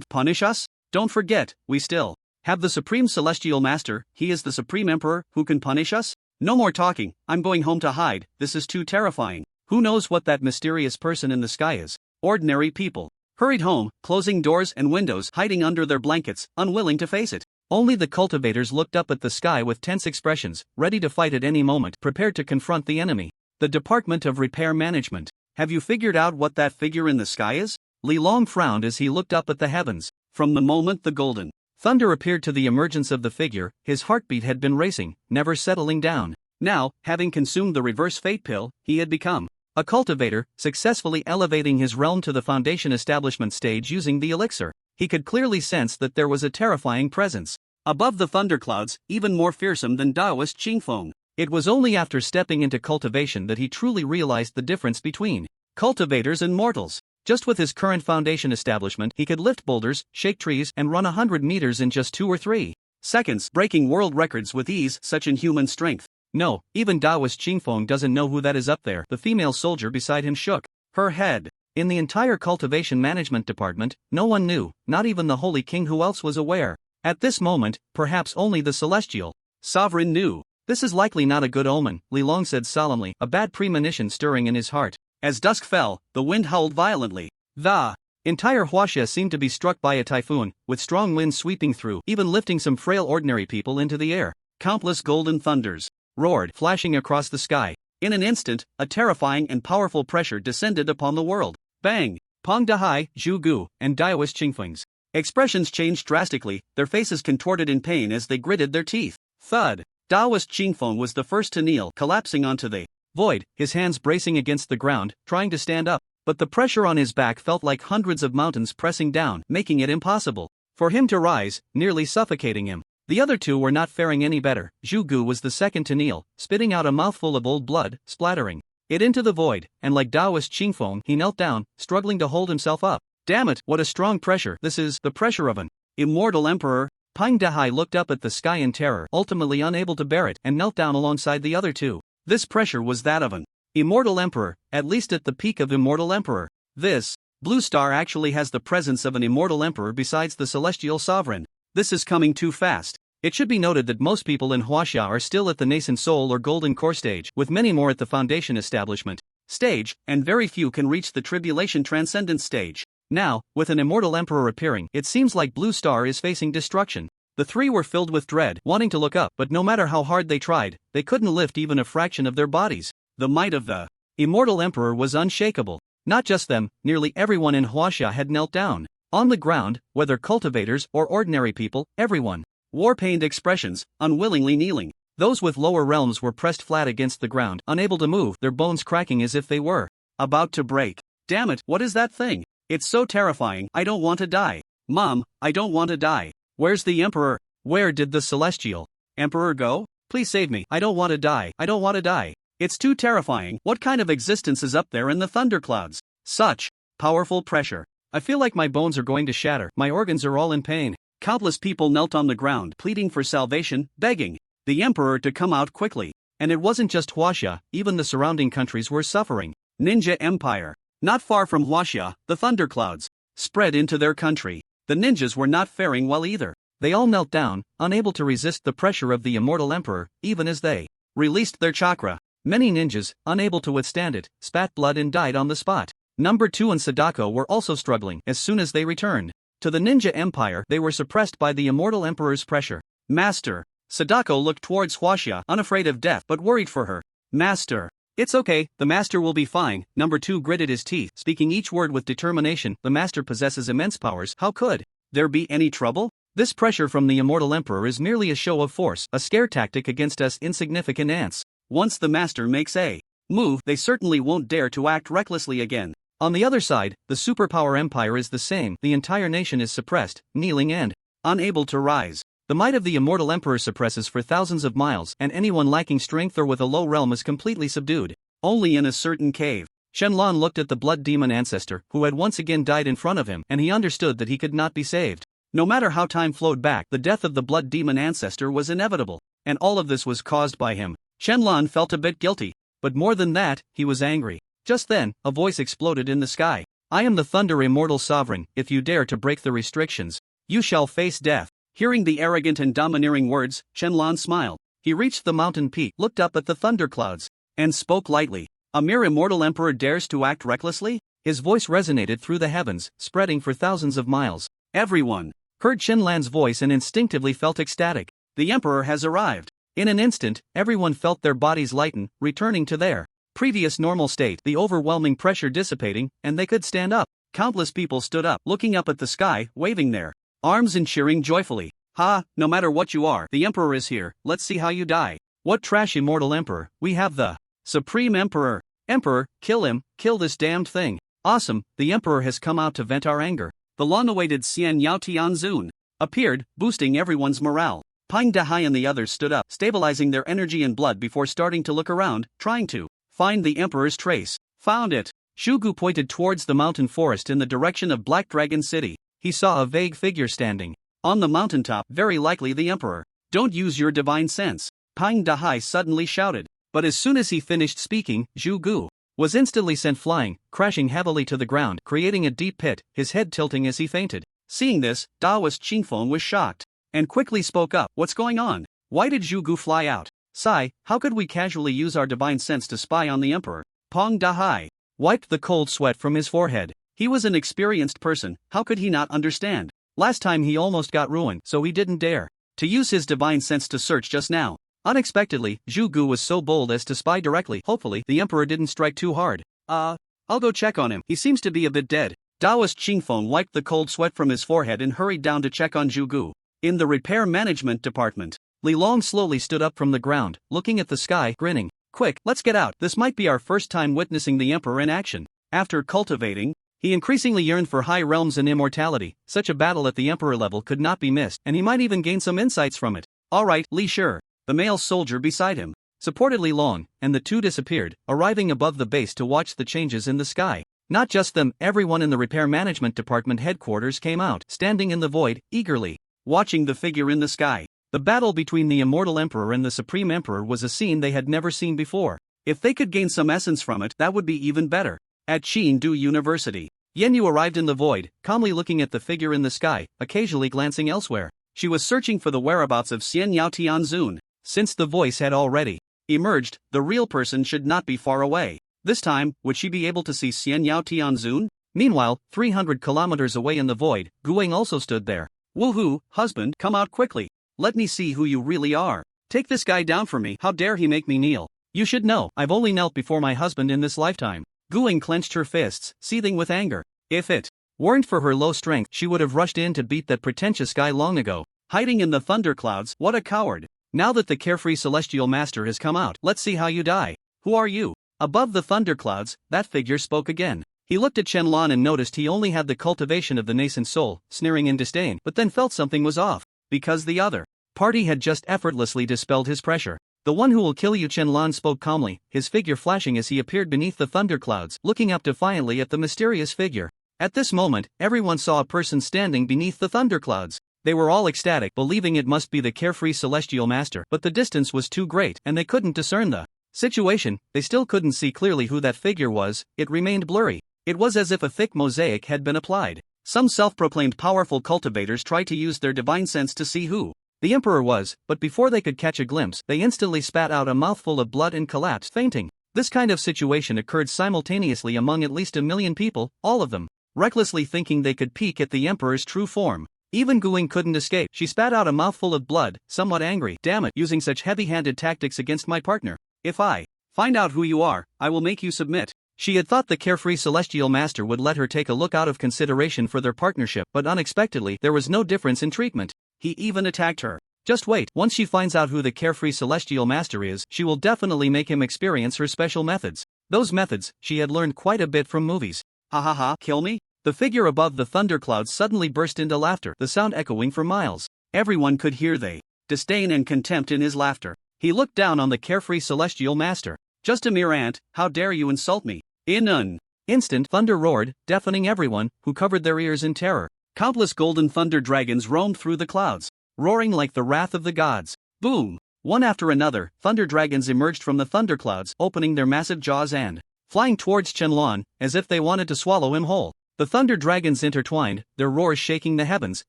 Speaker 1: Punish us? Don't forget, we still have the Supreme Celestial Master. He is the Supreme Emperor, who can punish us? No more talking, I'm going home to hide. This is too terrifying. Who knows what that mysterious person in the sky is? Ordinary people hurried home, closing doors and windows, hiding under their blankets, unwilling to face it. Only the cultivators looked up at the sky with tense expressions, ready to fight at any moment, prepared to confront the enemy. The Department of Repair Management. Have you figured out what that figure in the sky is? Li Long frowned as he looked up at the heavens. From the moment the golden thunder appeared to the emergence of the figure, his heartbeat had been racing, never settling down. Now, having consumed the reverse fate pill, he had become a cultivator, successfully elevating his realm to the foundation establishment stage using the elixir. He could clearly sense that there was a terrifying presence above the thunderclouds, even more fearsome than Daoist Qingfeng. It was only after stepping into cultivation that he truly realized the difference between cultivators and mortals. Just with his current foundation establishment, he could lift boulders, shake trees, and run 100 meters in just 2 or 3 seconds, breaking world records with ease. Such inhuman strength. No, even Daoist Qingfeng doesn't know who that is up there. The female soldier beside him shook her head. In the entire cultivation management department, no one knew, not even the Holy King. Who else was aware? At this moment, perhaps only the celestial sovereign knew. This is likely not a good omen, Li Long said solemnly, a bad premonition stirring in his heart. As dusk fell, the wind howled violently. The entire Huaxia seemed to be struck by a typhoon, with strong winds sweeping through, even lifting some frail ordinary people into the air. Countless golden thunders roared, flashing across the sky. In an instant, a terrifying and powerful pressure descended upon the world. Bang! Peng Dahai, Zhu Gu, and Daoist Qingfeng's expressions changed drastically, their faces contorted in pain as they gritted their teeth. Thud! Daoist Qingfeng was the first to kneel, collapsing onto the void, his hands bracing against the ground, trying to stand up.
Speaker 2: but the pressure on his back felt like hundreds of mountains pressing down, making it impossible for him to rise, nearly suffocating him. The other two were not faring any better. Zhu Gu was the second to kneel, spitting out a mouthful of old blood, splattering it into the void, and like Taoist Qingfeng, he knelt down, struggling to hold himself up. Damn it, what a strong pressure. This is the pressure of an immortal emperor. Pang Dahai looked up at the sky in terror, ultimately unable to bear it, and knelt down alongside the other two. This pressure was that of an immortal emperor, at least at the peak of immortal emperor. This blue star actually has the presence of an immortal emperor besides the celestial sovereign. This is coming too fast. It should be noted that most people in Huaxia are still at the nascent soul or golden core stage, with many more at the foundation establishment stage, and very few can reach the tribulation transcendence stage. Now, with an immortal emperor appearing, it seems like Blue Star is facing destruction. The three were filled with dread, wanting to look up, but no matter how hard they tried, they couldn't lift even a fraction of their bodies. The might of the immortal emperor was unshakable. Not just them, nearly everyone in Huaxia had knelt down. On the ground, whether cultivators or ordinary people, everyone wore pained expressions, unwillingly kneeling. Those with lower realms were pressed flat against the ground, unable to move, their bones cracking as if they were about to break. Damn it, what is that thing? It's so terrifying. I don't want to die. Mom, I don't want to die. Where's the emperor? Where did the celestial emperor go? Please save me. I don't want to die. I don't want to die. It's too terrifying. What kind of existence is up there in the thunderclouds? Such powerful pressure. I feel like my bones are going to shatter. My organs are all in pain. Countless people knelt on the ground, pleading for salvation, begging the emperor to come out quickly. And it wasn't just Huaxia, even the surrounding countries were suffering. Ninja Empire. Not far from Huaxia, the thunderclouds spread into their country. The ninjas were not faring well either. They all knelt down, unable to resist the pressure of the immortal emperor, even as they released their chakra. Many ninjas, unable to withstand it, spat blood and died on the spot. Number 2 and Sadako were also struggling. As soon as they returned to the ninja empire, they were suppressed by the immortal emperor's pressure. Master. Sadako looked towards Huaxia, unafraid of death but worried for her. Master. It's okay, the master will be fine. Number 2 gritted his teeth, speaking each word with determination. The master possesses immense powers. How could there be any trouble? This pressure from the immortal emperor is merely a show of force, a scare tactic against us insignificant ants. Once the master makes a move, they certainly won't dare to act recklessly again. On the other side, the superpower empire is the same. The entire nation is suppressed, kneeling and unable to rise. The might of the immortal emperor suppresses for thousands of miles, and anyone lacking strength or with a low realm is completely subdued. Only in a certain cave. Shenlong looked at the blood demon ancestor, who had once again died in front of him, and he understood that he could not be saved. No matter how time flowed back, the death of the blood demon ancestor was inevitable, and all of this was caused by him. Shenlong felt a bit guilty, but more than that, he was angry. Just then, a voice exploded in the sky. I am the Thunder Immortal Sovereign. If you dare to break the restrictions, you shall face death. Hearing the arrogant and domineering words, Shenlong smiled. He reached the mountain peak, looked up at the thunderclouds, and spoke lightly. A mere immortal emperor dares to act recklessly? His voice resonated through the heavens, spreading for thousands of miles. Everyone heard Shenlong's voice and instinctively felt ecstatic. The emperor has arrived. In an instant, everyone felt their bodies lighten, returning to their previous normal state, the overwhelming pressure dissipating, and they could stand up. Countless people stood up, looking up at the sky, waving their arms and cheering joyfully. Ha, no matter what you are, the emperor is here. Let's see how you die. What trash immortal emperor? We have the supreme emperor. Emperor, kill him, kill this damned thing. Awesome, the emperor has come out to vent our anger. The long-awaited Xian Yao Tianzun appeared, boosting everyone's morale. Pang Dahai and the others stood up, stabilizing their energy and blood before starting to look around, trying to find the emperor's trace. Found it. Shugu pointed towards the mountain forest in the direction of Black Dragon City. He saw a vague figure standing on the mountaintop, very likely the emperor. Don't use your divine sense, Pang Dahai suddenly shouted. But as soon as he finished speaking, Zhu Gu was instantly sent flying, crashing heavily to the ground, creating a deep pit, his head tilting as he fainted. Seeing this, Taoist Qingfeng was shocked and quickly spoke up. What's going on? Why did Zhu Gu fly out? Sai, how could we casually use our divine sense to spy on the emperor? Pang Dahai wiped the cold sweat from his forehead. He was an experienced person, how could he not understand? Last time he almost got ruined, so he didn't dare to use his divine sense to search just now. Unexpectedly, Zhu Gu was so bold as to spy directly. Hopefully, the emperor didn't strike too hard. I'll go check on him. He seems to be a bit dead. Taoist Qingfeng wiped the cold sweat from his forehead and hurried down to check on Zhu Gu. In the repair management department, Li Long slowly stood up from the ground, looking at the sky, grinning. Quick, let's get out. This might be our first time witnessing the emperor in action. After cultivating, he increasingly yearned for high realms and immortality. Such a battle at the emperor level could not be missed, and he might even gain some insights from it. Alright, Li Shi, the male soldier beside him, supported Li Long, and the two disappeared, arriving above the base to watch the changes in the sky. Not just them, everyone in the repair management department headquarters came out, standing in the void, eagerly watching the figure in the sky. The battle between the immortal emperor and the supreme emperor was a scene they had never seen before. If they could gain some essence from it, that would be even better. At Chengdu University, Yenyu arrived in the void, calmly looking at the figure in the sky, occasionally glancing elsewhere. She was searching for the whereabouts of Xian Yao Tianzun. Since the voice had already emerged, the real person should not be far away. This time, would she be able to see Xian Yao Tianzun? Meanwhile, 300 kilometers away in the void, Guang also stood there. Woohoo, husband, come out quickly. Let me see who you really are. Take this guy down for me. How dare he make me kneel? You should know, I've only knelt before my husband in this lifetime. Guang clenched her fists, seething with anger. If it weren't for her low strength, she would have rushed in to beat that pretentious guy long ago. Hiding in the thunderclouds, what a coward. Now that the carefree celestial master has come out, let's see how you die. Who are you? Above the thunderclouds, that figure spoke again. He looked at Qianlan and noticed he only had the cultivation of the nascent soul, sneering in disdain, but then felt something was off. Because the other party had just effortlessly dispelled his pressure. The one who will kill you, Qianlan spoke calmly, his figure flashing as he appeared beneath the thunderclouds, looking up defiantly at the mysterious figure. At this moment, everyone saw a person standing beneath the thunderclouds. They were all ecstatic, believing it must be the carefree celestial master, but the distance was too great, and they couldn't discern the situation. They still couldn't see clearly who that figure was, it remained blurry. It was as if a thick mosaic had been applied. Some self-proclaimed powerful cultivators tried to use their divine sense to see who the emperor was, but before they could catch a glimpse, they instantly spat out a mouthful of blood and collapsed, fainting. This kind of situation occurred simultaneously among at least 1 million people, all of them recklessly thinking they could peek at the emperor's true form. Even Guing couldn't escape. She spat out a mouthful of blood, somewhat angry. Damn it, using such heavy-handed tactics against my partner. If I find out who you are, I will make you submit. She had thought the carefree celestial master would let her take a look out of consideration for their partnership, but unexpectedly, there was no difference in treatment. He even attacked her. Just wait, once she finds out who the carefree celestial master is, she will definitely make him experience her special methods. Those methods, she had learned quite a bit from movies. Ha ha ha, kill me? The figure above the thunderclouds suddenly burst into laughter, the sound echoing for miles. Everyone could hear the disdain and contempt in his laughter. He looked down on the carefree celestial master. Just a mere ant, how dare you insult me? In an instant, thunder roared, deafening everyone, who covered their ears in terror. Countless golden thunder dragons roamed through the clouds, roaring like the wrath of the gods. Boom! One after another, thunder dragons emerged from the thunderclouds, opening their massive jaws and flying towards Qianlan, as if they wanted to swallow him whole. The thunder dragons intertwined, their roars shaking the heavens,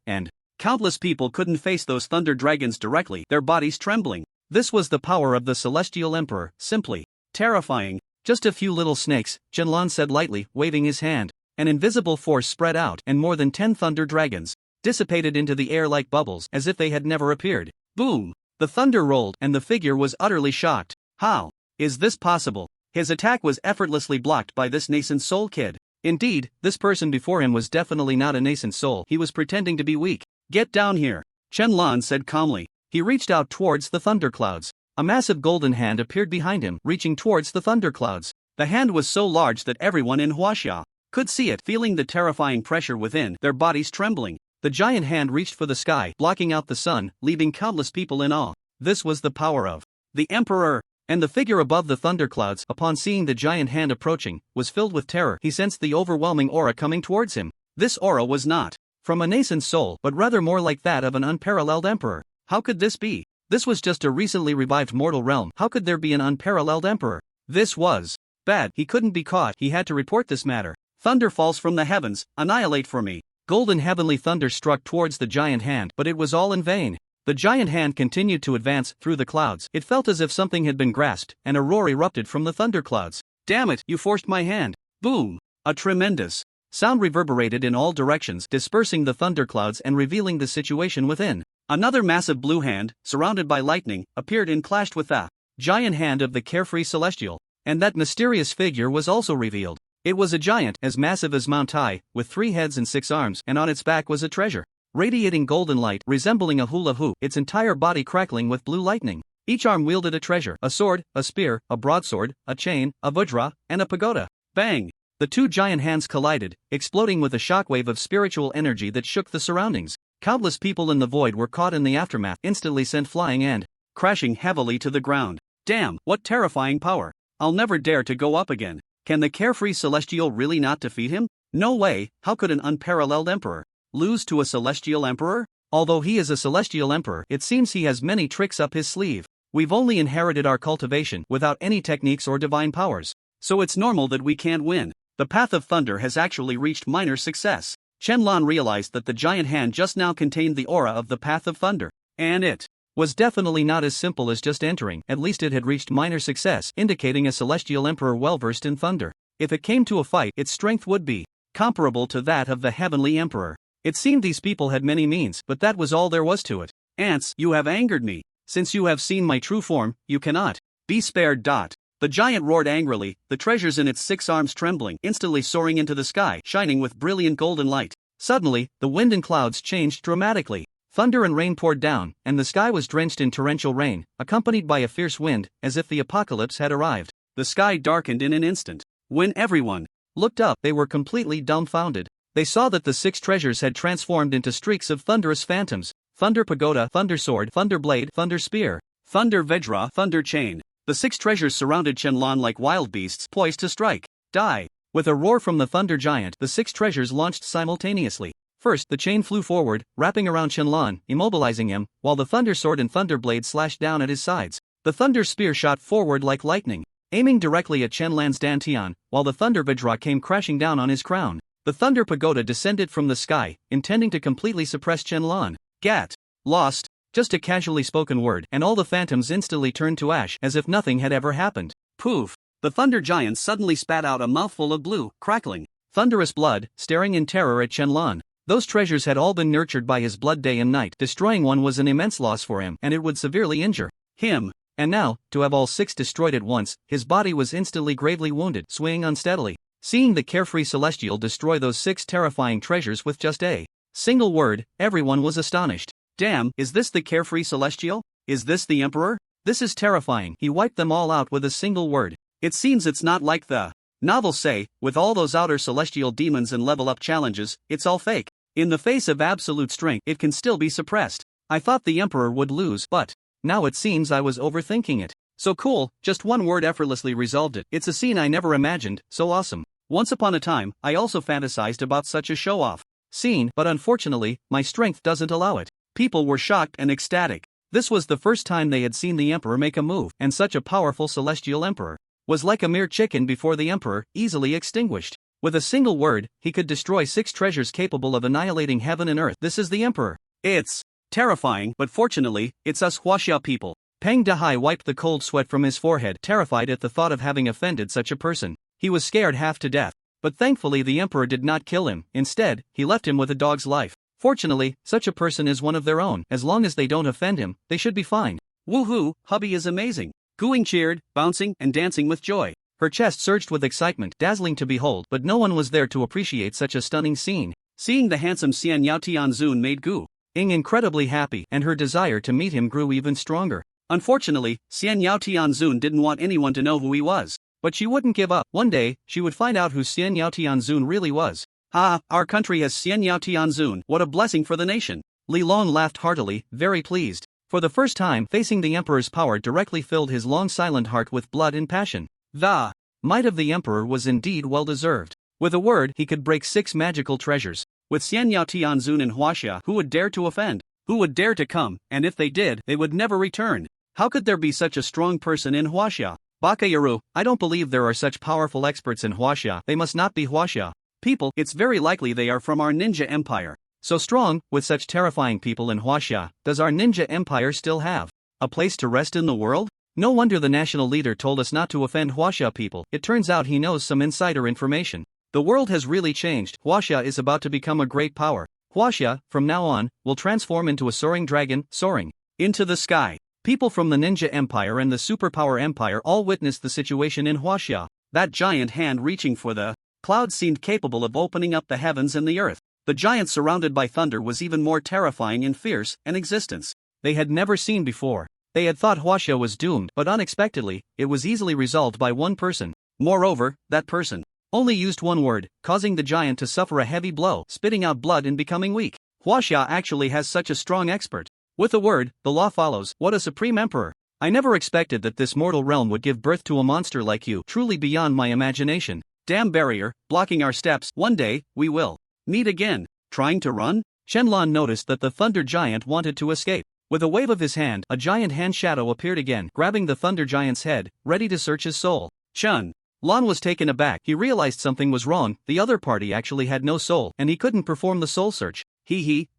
Speaker 2: and countless people couldn't face those thunder dragons directly, their bodies trembling. This was the power of the celestial emperor, simply terrifying. Just a few little snakes, Qianlan said lightly, waving his hand. An invisible force spread out, and more than 10 thunder dragons dissipated into the air like bubbles, as if they had never appeared. Boom! The thunder rolled, and the figure was utterly shocked. How is this possible? His attack was effortlessly blocked by this nascent soul kid. Indeed, this person before him was definitely not a nascent soul, he was pretending to be weak. Get down here, Qianlan said calmly. He reached out towards the thunderclouds. A massive golden hand appeared behind him, reaching towards the thunderclouds. The hand was so large that everyone in Huaxia could see it, feeling the terrifying pressure within, their bodies trembling. The giant hand reached for the sky, blocking out the sun, leaving countless people in awe. This was the power of the emperor. And the figure above the thunderclouds, upon seeing the giant hand approaching, was filled with terror. He sensed the overwhelming aura coming towards him. This aura was not from a nascent soul, but rather more like that of an unparalleled emperor. How could this be? This was just a recently revived mortal realm. How could there be an unparalleled emperor? This was bad. He couldn't be caught. He had to report this matter. Thunder falls from the heavens, annihilate for me. Golden heavenly thunder struck towards the giant hand, but it was all in vain. The giant hand continued to advance through the clouds. It felt as if something had been grasped, and a roar erupted from the thunderclouds. Damn it, you forced my hand. Boom! A tremendous sound reverberated in all directions, dispersing the thunderclouds and revealing the situation within. Another massive blue hand, surrounded by lightning, appeared and clashed with the giant hand of the carefree celestial. And that mysterious figure was also revealed. It was a giant, as massive as Mount Tai, with 3 heads and 6 arms, and on its back was a treasure, radiating golden light, resembling a hula hoop, its entire body crackling with blue lightning. Each arm wielded a treasure, a sword, a spear, a broadsword, a chain, a vajra, and a pagoda. Bang!
Speaker 1: The two giant hands collided, exploding with a shockwave of spiritual energy that shook the surroundings. Countless people in the void were caught in the aftermath, instantly sent flying and
Speaker 2: crashing heavily to the ground. Damn, what terrifying power. I'll never dare to go up again. Can the carefree celestial really not defeat him? No way. How could an unparalleled emperor lose to a celestial emperor?
Speaker 1: Although he is a celestial emperor, it seems he has many tricks up his sleeve. We've only inherited our cultivation without any techniques or divine powers.
Speaker 2: So it's normal that we can't win. The Path of Thunder has actually reached minor success. Shenlong realized that the giant hand just now contained the aura of the Path of Thunder. And it
Speaker 1: was definitely not as simple as just entering. At least it had reached minor success, indicating a celestial emperor well versed in thunder. If it came to a fight, its strength would be comparable to that of the heavenly emperor. It seemed these people had many means, but that was all there was to it.
Speaker 2: Ants, you have angered me. Since you have seen my true form, you cannot be spared. The giant roared angrily, the treasures in its 6 arms trembling, instantly soaring into the sky, shining with brilliant golden light.
Speaker 1: Suddenly, the wind and clouds changed dramatically. Thunder and rain poured down, and the sky was drenched in torrential rain, accompanied by a fierce wind, as if the apocalypse had arrived.
Speaker 2: The sky darkened in an instant. When everyone
Speaker 1: looked up, they were completely dumbfounded. They saw that the 6 treasures had transformed into streaks of thunderous phantoms: Thunder Pagoda, Thunder Sword, Thunder Blade, Thunder Spear,
Speaker 2: Thunder Vajra, Thunder Chain. The 6 treasures surrounded Shenlong like wild beasts poised to strike. Die!
Speaker 1: With a roar from the Thunder Giant, the 6 treasures launched simultaneously. First, the chain flew forward, wrapping around Shenlong, immobilizing him, while the Thunder Sword and Thunder Blade slashed down at his sides. The Thunder Spear shot forward like lightning, aiming directly at Shenlong's dantian, while the Thunder Vajra came crashing down on his crown. The Thunder Pagoda descended from the sky, intending to completely suppress Shenlong.
Speaker 2: Gat. Lost.
Speaker 1: Just a casually spoken word, and all the phantoms instantly turned to ash, as if nothing had ever happened.
Speaker 2: Poof! The Thunder Giant suddenly spat out a mouthful of blue, crackling,
Speaker 1: thunderous blood, staring in terror at Shenlong. Those treasures had all been nurtured by his blood day and night. Destroying one was an immense loss for him, and it would severely injure
Speaker 2: him.
Speaker 1: And now, to have all 6 destroyed at once, his body was instantly gravely wounded, swaying unsteadily. Seeing the carefree celestial destroy those 6 terrifying treasures with just a single word, everyone was astonished.
Speaker 2: Damn, is this the carefree celestial? Is this the emperor?
Speaker 1: This is terrifying. He wiped them all out with a single word.
Speaker 2: It seems it's not like the novels say, with all those outer celestial demons and level up challenges, it's all fake. In the face of absolute strength, it can still be suppressed. I thought the emperor would lose, but now it seems I was overthinking it. So cool, just one word effortlessly resolved it. It's a scene I never imagined, so awesome. Once upon a time, I also fantasized about such a show-off scene, but unfortunately, my strength doesn't allow it. People were shocked and ecstatic. This was the first time they had seen the emperor make a move, and such a powerful celestial emperor was like a mere chicken before the emperor, easily extinguished. With a single word, he could destroy 6 treasures capable of annihilating heaven and earth. This is the emperor. It's terrifying, but fortunately, it's us Huaxia people.
Speaker 1: Peng Dehai wiped the cold sweat from his forehead, terrified at the thought of having offended such a person. He was scared half to death. But thankfully the emperor did not kill him. Instead, he left him with a dog's life. Fortunately, such a person is one of their own. As long as they don't offend him, they should be fine.
Speaker 2: Woohoo, hubby is amazing. Gooing cheered, bouncing and dancing with joy.
Speaker 1: Her chest surged with excitement, dazzling to behold, but no one was there to appreciate such a stunning scene.
Speaker 2: Seeing the handsome Xian Yao Tianzun made Gu
Speaker 1: Ying incredibly happy, and her desire to meet him grew even stronger.
Speaker 2: Unfortunately, Xian Yao Tianzun didn't want anyone to know who he was.
Speaker 1: But she wouldn't give up. One day, she would find out who Xian Yao Tianzun really was.
Speaker 2: Ah, our country has Xian Yao Tianzun. What a blessing for the nation.
Speaker 1: Li Long laughed heartily, very pleased. For the first time, facing the emperor's power directly filled his long silent heart with blood and passion. The might of the emperor was indeed well deserved. With a word, he could break 6 magical treasures.
Speaker 2: With Xian Yao Tianzun in Huaxia, who would dare to offend? Who would dare to come? And if they did, they would never return. How could there be such a strong person in Huaxia? Bakayaru, I don't believe there are such powerful experts in Huaxia. They must not be Huaxia people. It's very likely they are from our ninja empire.
Speaker 1: So strong, with such terrifying people in Huaxia, does our ninja empire still have a place to rest in the world? No wonder the national leader told us not to offend Huaxia people. It turns out he knows some insider information. The world has really changed. Huaxia is about to become a great power. Huaxia, from now on, will transform into a soaring dragon, soaring into the sky. People from the Ninja Empire and the Superpower Empire all witnessed the situation in Huaxia.
Speaker 2: That giant hand reaching for the clouds seemed capable of opening up the heavens and the earth. The giant surrounded by thunder was even more terrifying and fierce an existence
Speaker 1: they had never seen before. They had thought Huaxia was doomed, but unexpectedly, it was easily resolved by one person.
Speaker 2: Moreover, that person Only used one word, causing the giant to suffer a heavy blow, spitting out blood and becoming weak. Huaxia actually has such a strong expert. With a word, the law follows. What a supreme emperor. I never expected that this mortal realm would give birth to a monster like you, truly beyond my imagination. Damn barrier, blocking our steps. One day, we will meet again. Trying to run? Shenlong noticed that the thunder giant wanted to escape. With a wave of his hand, a giant hand shadow appeared again, grabbing the thunder giant's head, ready to search his soul. Chun. Lon was taken aback. He realized something was wrong. The other party actually had no soul, and he couldn't perform the soul search.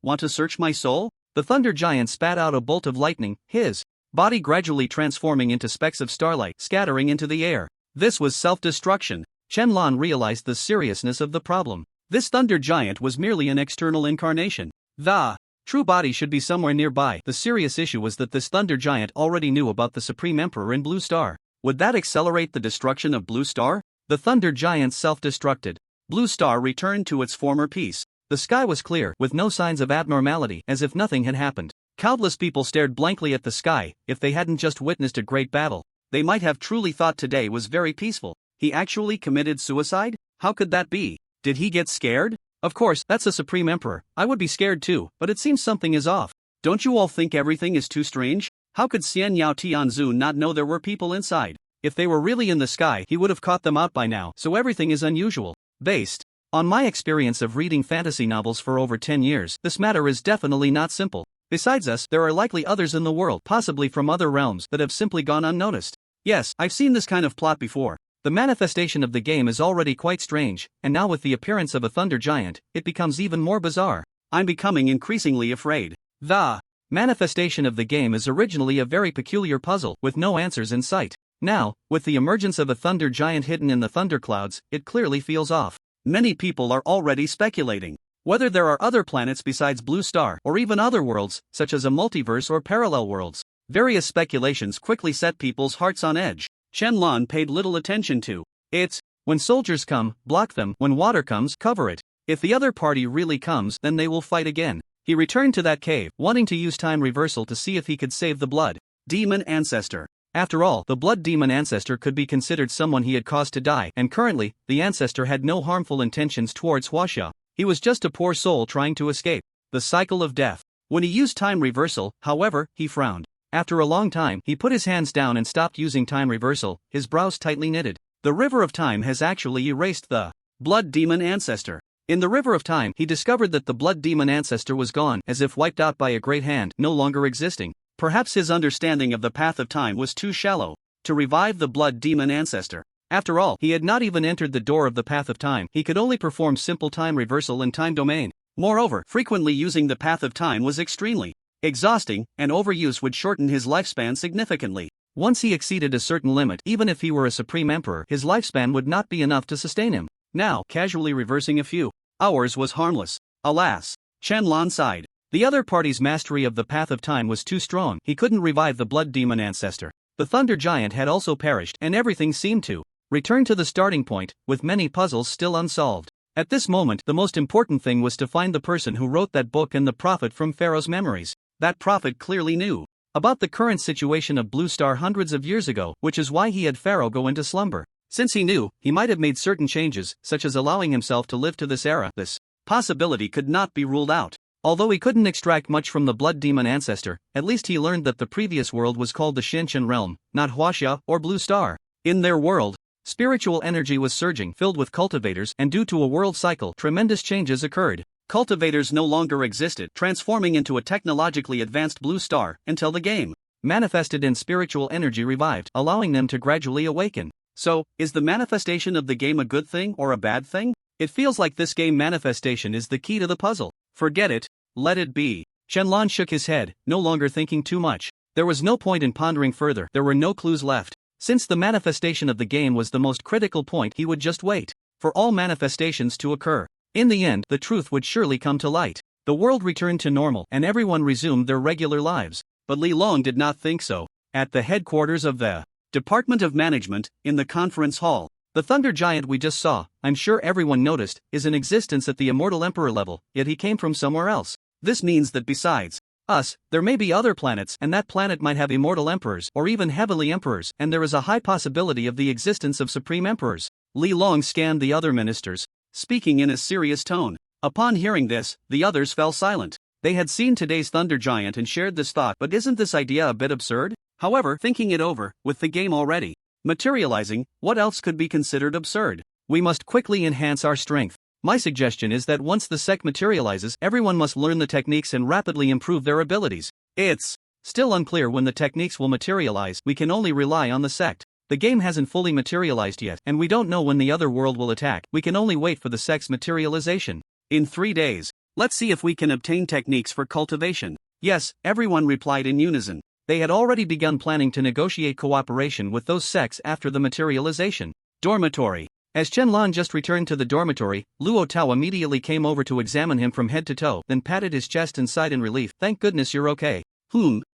Speaker 2: Want to search my soul? The thunder giant spat out a bolt of lightning, his body gradually transforming into specks of starlight, scattering into the air. This was self-destruction. Shenlong realized the seriousness of the problem. This thunder giant was merely an external incarnation. The true body should be somewhere nearby. The serious issue was that this thunder giant already knew about the Supreme Emperor in Blue Star. Would that accelerate the destruction of Blue Star? The thunder giant self-destructed. Blue Star returned to its former peace. The sky was clear, with no signs of abnormality, as if nothing had happened. Countless people stared blankly at the sky. If they hadn't just witnessed a great battle, they might have truly thought today was very peaceful. He actually committed suicide? How could that be? Did he get scared? Of course, that's a Supreme Emperor. I would be scared too, but it seems something is off. Don't you all think everything is too strange? How could Xian Yao Tianzu not know there were people inside? If they were really in the sky, he would have caught them out by now, so everything is unusual. Based on my experience of reading fantasy novels for over 10 years, this matter is definitely not simple. Besides us, there are likely others in the world, possibly from other realms, that have simply gone unnoticed. Yes, I've seen this kind of plot before. The manifestation of the game is already quite strange, and now with the appearance of a thunder giant, it becomes even more bizarre. I'm becoming increasingly afraid. The manifestation of the game is originally a very peculiar puzzle, with no answers in sight. Now, with the emergence of a thunder giant hidden in the thunderclouds, it clearly feels off. Many people are already speculating whether there are other planets besides Blue Star, or even other worlds, such as a multiverse or parallel worlds. Various speculations quickly set people's hearts on edge. Shenlong paid little attention to it. When soldiers come, block them. When water comes, cover it. If the other party really comes, then they will fight again. He returned to that cave, wanting to use time reversal to see if he could save the blood demon ancestor. After all, the blood demon ancestor could be considered someone he had caused to die, and currently, the ancestor had no harmful intentions towards Huaxia. He was just a poor soul trying to escape the cycle of death. When he used time reversal, however, he frowned. After a long time, he put his hands down and stopped using time reversal, his brows tightly knitted. The river of time has actually erased the blood demon ancestor. In the river of time, he discovered that the blood demon ancestor was gone, as if wiped out by a great hand, no longer existing. Perhaps his understanding of the path of time was too shallow to revive the blood demon ancestor. After all, he had not even entered the door of the path of time. He could only perform simple time reversal and time domain. Moreover, frequently using the path of time was extremely exhausting, and overuse would shorten his lifespan significantly. Once he exceeded a certain limit, even if he were a supreme emperor, his lifespan would not be enough to sustain him. Now, casually reversing a few hours was harmless. Alas, Shenlong sighed. The other party's mastery of the path of time was too strong. He couldn't revive the blood demon ancestor. The thunder giant had also perished, and everything seemed to return to the starting point, with many puzzles still unsolved. At this moment, the most important thing was to find the person who wrote that book and the prophet from Pharaoh's memories. That prophet clearly knew about the current situation of Blue Star hundreds of years ago, which is why he had Pharaoh go into slumber. Since he knew, he might have made certain changes, such as allowing himself to live to this era. This possibility could not be ruled out. Although he couldn't extract much from the blood demon ancestor, at least he learned that the previous world was called the Shinshan realm, not Huaxia or Blue Star. In their world, spiritual energy was surging, filled with cultivators, and due to a world cycle, tremendous changes occurred. Cultivators no longer existed, transforming into a technologically advanced Blue Star, until the game manifested and spiritual energy revived, allowing them to gradually awaken. So, is the manifestation of the game a good thing or a bad thing? It feels like this game manifestation is the key to the puzzle. Forget it, let it be. Shenlong shook his head, no longer thinking too much. There was no point in pondering further, there were no clues left. Since the manifestation of the game was the most critical point, he would just wait for all manifestations to occur. In the end, the truth would surely come to light. The world returned to normal, and everyone resumed their regular lives. But Li Long did not think so. At the headquarters of the Department of Management, in the conference hall, the thunder giant we just saw, I'm sure everyone noticed, is in existence at the Immortal Emperor level, yet he came from somewhere else. This means that besides us, there may be other planets, and that planet might have immortal emperors, or even heavenly emperors, and there is a high possibility of the existence of supreme emperors. Li Long scanned the other ministers, speaking in a serious tone. Upon hearing this, the others fell silent. They had seen today's Thunder Giant and shared this thought, but isn't this idea a bit absurd? However, thinking it over, with the game already materializing, what else could be considered absurd? We must quickly enhance our strength. My suggestion is that once the sect materializes, everyone must learn the techniques and rapidly improve their abilities. It's still unclear when the techniques will materialize. We can only rely on the sect. The game hasn't fully materialized yet, and we don't know when the other world will attack. We can only wait for the sect's materialization. In 3 days, let's see if we can obtain techniques for cultivation. Yes, everyone replied in unison. They had already begun planning to negotiate cooperation with those sects after the materialization. Dormitory. As Chen-Lan just returned to the dormitory, Luo Tao immediately came over to examine him from head to toe, then patted his chest and sighed in relief. Thank goodness you're okay.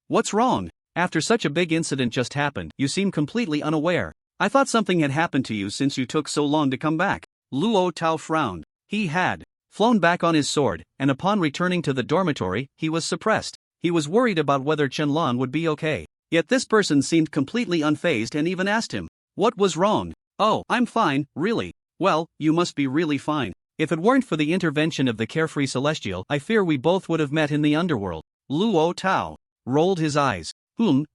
Speaker 2: What's wrong? After such a big incident just happened, you seem completely unaware. I thought something had happened to you since you took so long to come back. Luo Tao frowned. He had flown back on his sword, and upon returning to the dormitory, he was suppressed. He was worried about whether Chen-Lan would be okay. Yet this person seemed completely unfazed and even asked him, what was wrong? Oh, I'm fine, really. Well, you must be really fine. If it weren't for the intervention of the carefree celestial, I fear we both would have met in the underworld. Luo Tao rolled his eyes.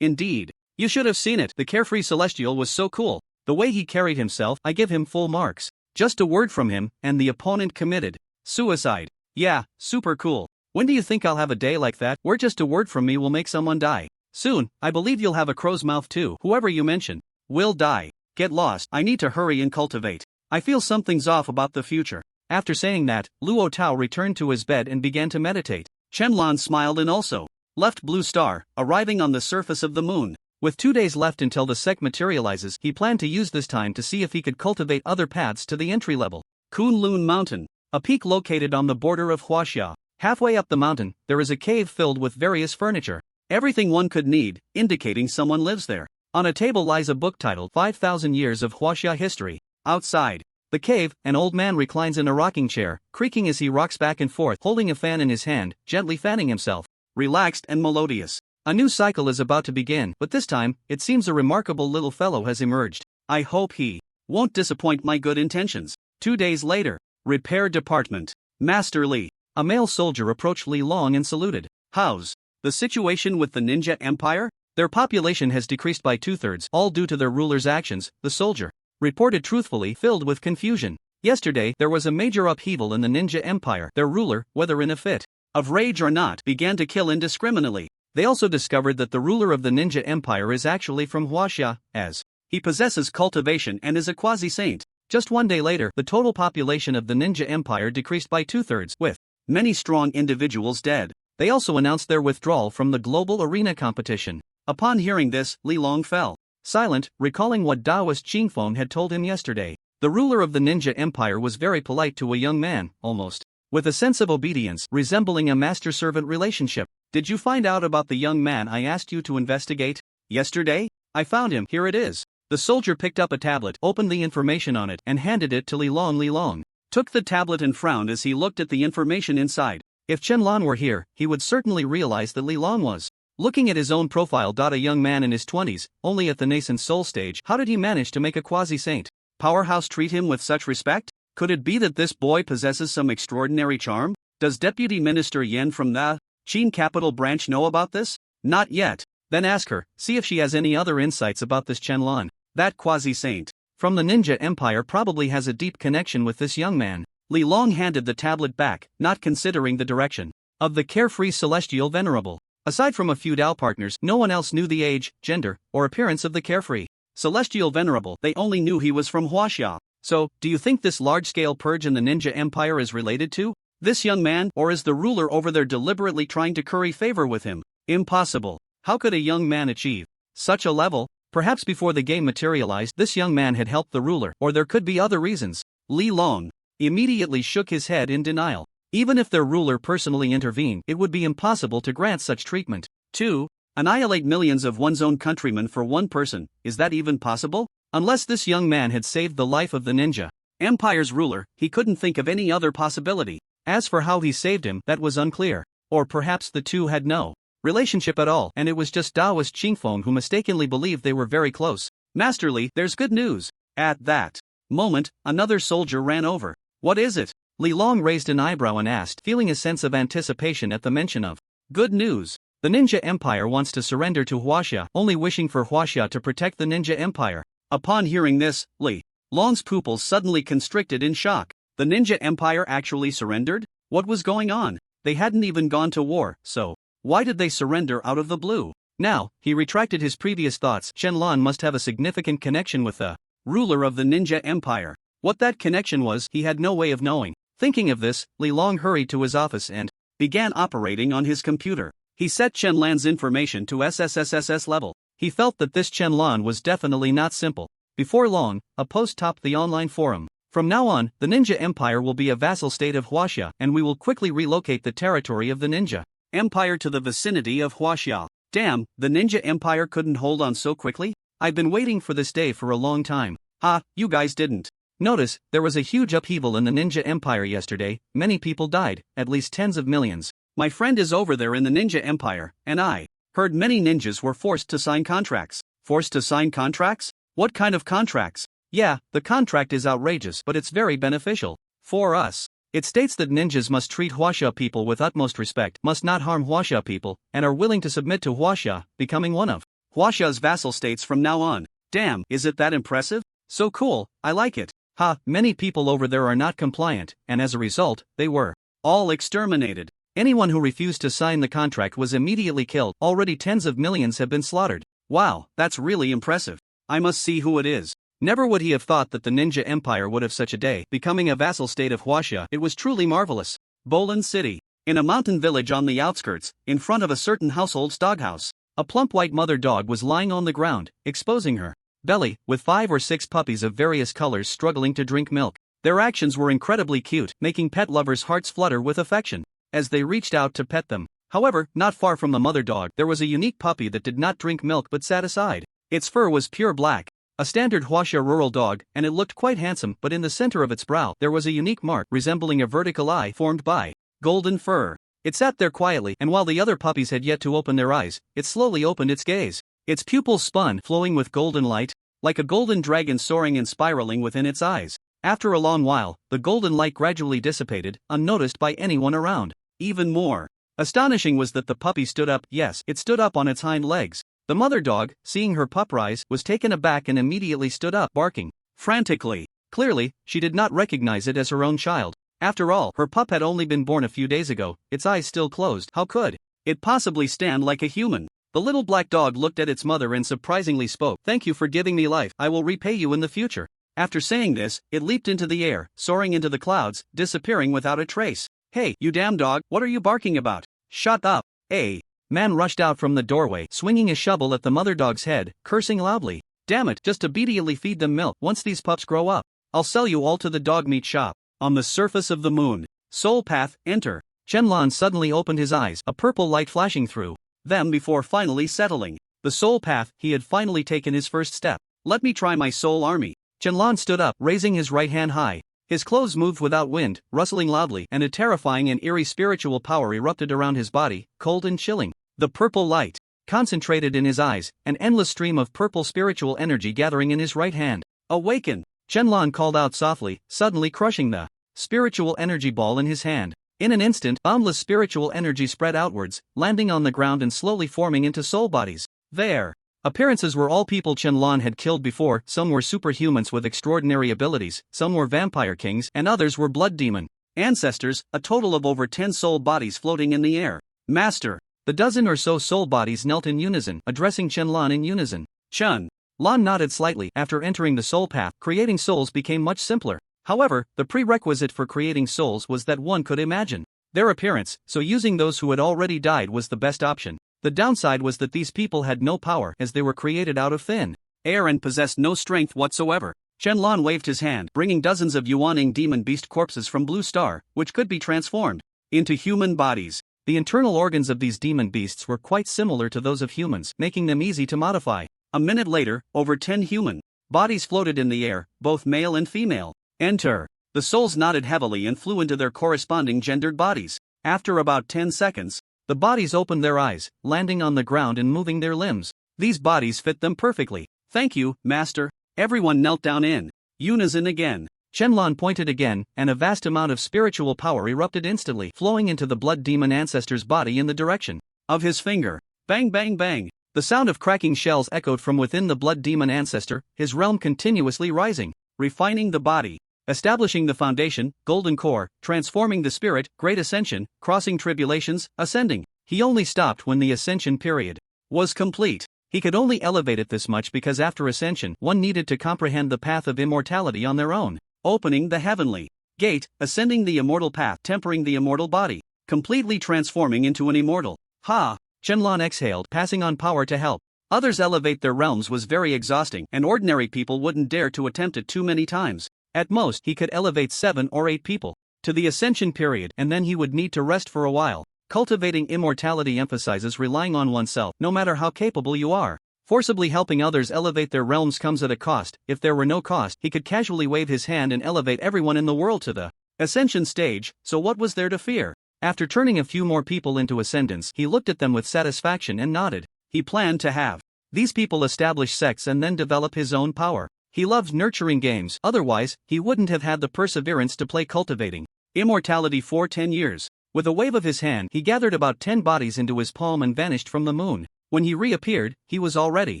Speaker 2: Indeed. You should have seen it. The carefree celestial was so cool. The way he carried himself, I give him full marks. Just a word from him, and the opponent committed suicide. Yeah, super cool. When do you think I'll have a day like that, where just a word from me will make someone die? Soon, I believe you'll have a crow's mouth too. Whoever you mention will die. Get lost. I need to hurry and cultivate. I feel something's off about the future. After saying that, Luo Tao returned to his bed and began to meditate. Chen-Lan smiled and also left Blue Star, arriving on the surface of the moon. With 2 days left until the sect materializes, he planned to use this time to see if he could cultivate other paths to the entry level. Kunlun Mountain, a peak located on the border of Huaxia. Halfway up the mountain, there is a cave filled with various furniture. Everything one could need, indicating someone lives there. On a table lies a book titled 5,000 Years of Huaxia History. Outside the cave, an old man reclines in a rocking chair, creaking as he rocks back and forth, holding a fan in his hand, gently fanning himself. Relaxed and melodious. A new cycle is about to begin, but this time, it seems a remarkable little fellow has emerged. I hope he won't disappoint my good intentions. 2 days later, Repair Department. Master Li. A male soldier approached Li Long and saluted. How's the situation with the Ninja Empire? Their population has decreased by 2/3, all due to their ruler's actions, the soldier reported truthfully, filled with confusion. Yesterday, there was a major upheaval in the Ninja Empire. Their ruler, whether in a fit of rage or not, began to kill indiscriminately. They also discovered that the ruler of the Ninja Empire is actually from Huaxia, as he possesses cultivation and is a quasi-saint. Just 1 day later, the total population of the Ninja Empire decreased by 2/3, with many strong individuals dead. They also announced their withdrawal from the global arena competition. Upon hearing this, Li Long fell silent, recalling what Taoist Qingfeng had told him yesterday. The ruler of the Ninja Empire was very polite to a young man, almost with a sense of obedience, resembling a master-servant relationship. Did you find out about the young man I asked you to investigate? Yesterday? I found him, here it is. The soldier picked up a tablet, opened the information on it, and handed it to Li Long. Li Long took the tablet and frowned as he looked at the information inside. If Chen-Lan were here, he would certainly realize that Li Long was looking at his own profile. A young man in his 20s, only at the nascent soul stage. How did he manage to make a quasi-saint powerhouse treat him with such respect? Could it be that this boy possesses some extraordinary charm? Does Deputy Minister Yan from the Qin Capital Branch know about this? Not yet. Then ask her, see if she has any other insights about this Chen-Lan. That quasi-saint from the Ninja Empire probably has a deep connection with this young man. Li Long handed the tablet back, not considering the direction of the carefree celestial venerable. Aside from a few Dao partners, no one else knew the age, gender, or appearance of the carefree celestial venerable. They only knew he was from Huaxia. So, do you think this large-scale purge in the Ninja Empire is related to this young man, or is the ruler over there deliberately trying to curry favor with him? Impossible. How could a young man achieve such a level? Perhaps before the game materialized, this young man had helped the ruler, or there could be other reasons. Li Long immediately shook his head in denial. Even if their ruler personally intervened, it would be impossible to grant such treatment. 2. Annihilate millions of one's own countrymen for one person. Is that even possible? Unless this young man had saved the life of the Ninja Empire's ruler, he couldn't think of any other possibility. As for how he saved him, that was unclear. Or perhaps the two had no relationship at all, and it was just Taoist Qingfeng who mistakenly believed they were very close. Master Li, there's good news. At that, moment, another soldier ran over. What is it? Li Long raised an eyebrow and asked, feeling a sense of anticipation at the mention of good news. The Ninja Empire wants to surrender to Huaxia, only wishing for Huaxia to protect the Ninja Empire. Upon hearing this, Li Long's pupils suddenly constricted in shock. The Ninja Empire actually surrendered? What was going on? They hadn't even gone to war, so why did they surrender out of the blue? Now, he retracted his previous thoughts. Shenlong must have a significant connection with the ruler of the Ninja Empire. What that connection was, he had no way of knowing. Thinking of this, Li Long hurried to his office and began operating on his computer. He set Shenlan's information to SSSSS level. He felt that this Shenlong was definitely not simple. Before long, a post topped the online forum. From now on, the Ninja Empire will be a vassal state of Huaxia, and we will quickly relocate the territory of the Ninja Empire to the vicinity of Huaxia. Damn, the Ninja Empire couldn't hold on so quickly? I've been waiting for this day for a long time. Ha, you guys didn't. Notice, there was a huge upheaval in the Ninja Empire yesterday. Many people died, at least tens of millions. My friend is over there in the Ninja Empire, and I heard many ninjas were forced to sign contracts. Forced to sign contracts? What kind of contracts? Yeah, the contract is outrageous, but it's very beneficial for us. It states that ninjas must treat Huaxia people with utmost respect, must not harm Huaxia people, and are willing to submit to Huaxia, becoming one of Huaxia's vassal states from now on. Damn, is it that impressive? So cool, I like it. Ha, many people over there are not compliant, and as a result, they were all exterminated. Anyone who refused to sign the contract was immediately killed. Already tens of millions have been slaughtered. Wow, that's really impressive. I must see who it is. Never would he have thought that the Ninja Empire would have such a day, becoming a vassal state of Huaxia. It was truly marvelous. Bolan City. In a mountain village on the outskirts, in front of a certain household's doghouse, a plump white mother dog was lying on the ground, exposing her belly, with 5 or 6 puppies of various colors struggling to drink milk. Their actions were incredibly cute, making pet lovers' hearts flutter with affection as they reached out to pet them. However, not far from the mother dog, there was a unique puppy that did not drink milk but sat aside. Its fur was pure black, a standard Huaxia rural dog, and it looked quite handsome, but in the center of its brow, there was a unique mark resembling a vertical eye formed by golden fur. It sat there quietly, and while the other puppies had yet to open their eyes, it slowly opened its gaze. Its pupils spun, flowing with golden light, like a golden dragon soaring and spiraling within its eyes. After a long while, the golden light gradually dissipated, unnoticed by anyone around. Even more astonishing was that the puppy stood up. Yes, it stood up on its hind legs. The mother dog, seeing her pup rise, was taken aback and immediately stood up, barking frantically. Clearly, she did not recognize it as her own child. After all, her pup had only been born a few days ago, its eyes still closed. How could it possibly stand like a human? The little black dog looked at its mother and surprisingly spoke. "Thank you for giving me life. I will repay you in the future." After saying this, it leaped into the air, soaring into the clouds, disappearing without a trace. "Hey, you damn dog, what are you barking about? Shut up." A man rushed out from the doorway, swinging a shovel at the mother dog's head, cursing loudly. "Damn it, just immediately feed them milk. Once these pups grow up, I'll sell you all to the dog meat shop." On the surface of the moon. Soul Path, enter. Shenlong suddenly opened his eyes, a purple light flashing through them before finally settling. The Soul Path, he had finally taken his first step. "Let me try my soul army." Shenlong stood up, raising his right hand high. His clothes moved without wind, rustling loudly, and a terrifying and eerie spiritual power erupted around his body, cold and chilling. The purple light concentrated in his eyes, an endless stream of purple spiritual energy gathering in his right hand. "Awaken!" Shenlong called out softly, suddenly crushing the spiritual energy ball in his hand. In an instant, boundless spiritual energy spread outwards, landing on the ground and slowly forming into soul bodies. Their appearances were all people Shenlong had killed before. Some were superhumans with extraordinary abilities, some were vampire kings, and others were blood demon ancestors, a total of over 10 soul bodies floating in the air. "Master!" The dozen or so soul bodies knelt in unison, addressing Shenlong in unison. "Chun." Lon nodded slightly. After entering the soul path, creating souls became much simpler. However, the prerequisite for creating souls was that one could imagine their appearance, so using those who had already died was the best option. The downside was that these people had no power, as they were created out of thin air and possessed no strength whatsoever. Shenlong waved his hand, bringing dozens of Yuaning demon beast corpses from Blue Star, which could be transformed into human bodies. The internal organs of these demon beasts were quite similar to those of humans, making them easy to modify. A minute later, over 10 human bodies floated in the air, both male and female. "Enter." The souls nodded heavily and flew into their corresponding gendered bodies. After about 10 seconds, the bodies opened their eyes, landing on the ground and moving their limbs. These bodies fit them perfectly. "Thank you, Master." Everyone knelt down in Unison again.
Speaker 1: Shenlong pointed again, and a vast amount of spiritual power erupted instantly, flowing into the blood demon ancestor's body in the direction
Speaker 2: of his finger. Bang bang bang.
Speaker 1: The sound of cracking shells echoed from within the blood demon ancestor, his realm continuously rising,
Speaker 2: refining the body,
Speaker 1: establishing the foundation, golden core, transforming the spirit, great ascension, crossing tribulations, ascending. He only stopped when the ascension period
Speaker 2: was complete.
Speaker 1: He could only elevate it this much because after ascension, one needed to comprehend the path of immortality on their own,
Speaker 2: opening the heavenly gate, ascending the immortal path, tempering the immortal body, completely transforming into an immortal. Ha!
Speaker 1: Shenlong exhaled, passing on power to help
Speaker 2: others elevate their realms was very exhausting, and ordinary people wouldn't dare to attempt it too many times.
Speaker 1: At most, he could elevate 7 or 8 people to the ascension period, and then he would need to rest for a while. Cultivating immortality emphasizes relying on oneself, no matter how capable you are. Forcibly helping others elevate their realms comes at a cost. If there were no cost, he could casually wave his hand and elevate everyone in the world to the ascension stage, so what was there to fear? After turning a few more people into ascendants, he looked at them with satisfaction and nodded.
Speaker 2: He planned to have
Speaker 1: these people establish sects and then develop his own power. He loved nurturing games, otherwise, he wouldn't have had the perseverance to play cultivating
Speaker 2: immortality for 10 years.
Speaker 1: With a wave of his hand, he gathered about 10 bodies into his palm and vanished from the moon. When he reappeared, he was already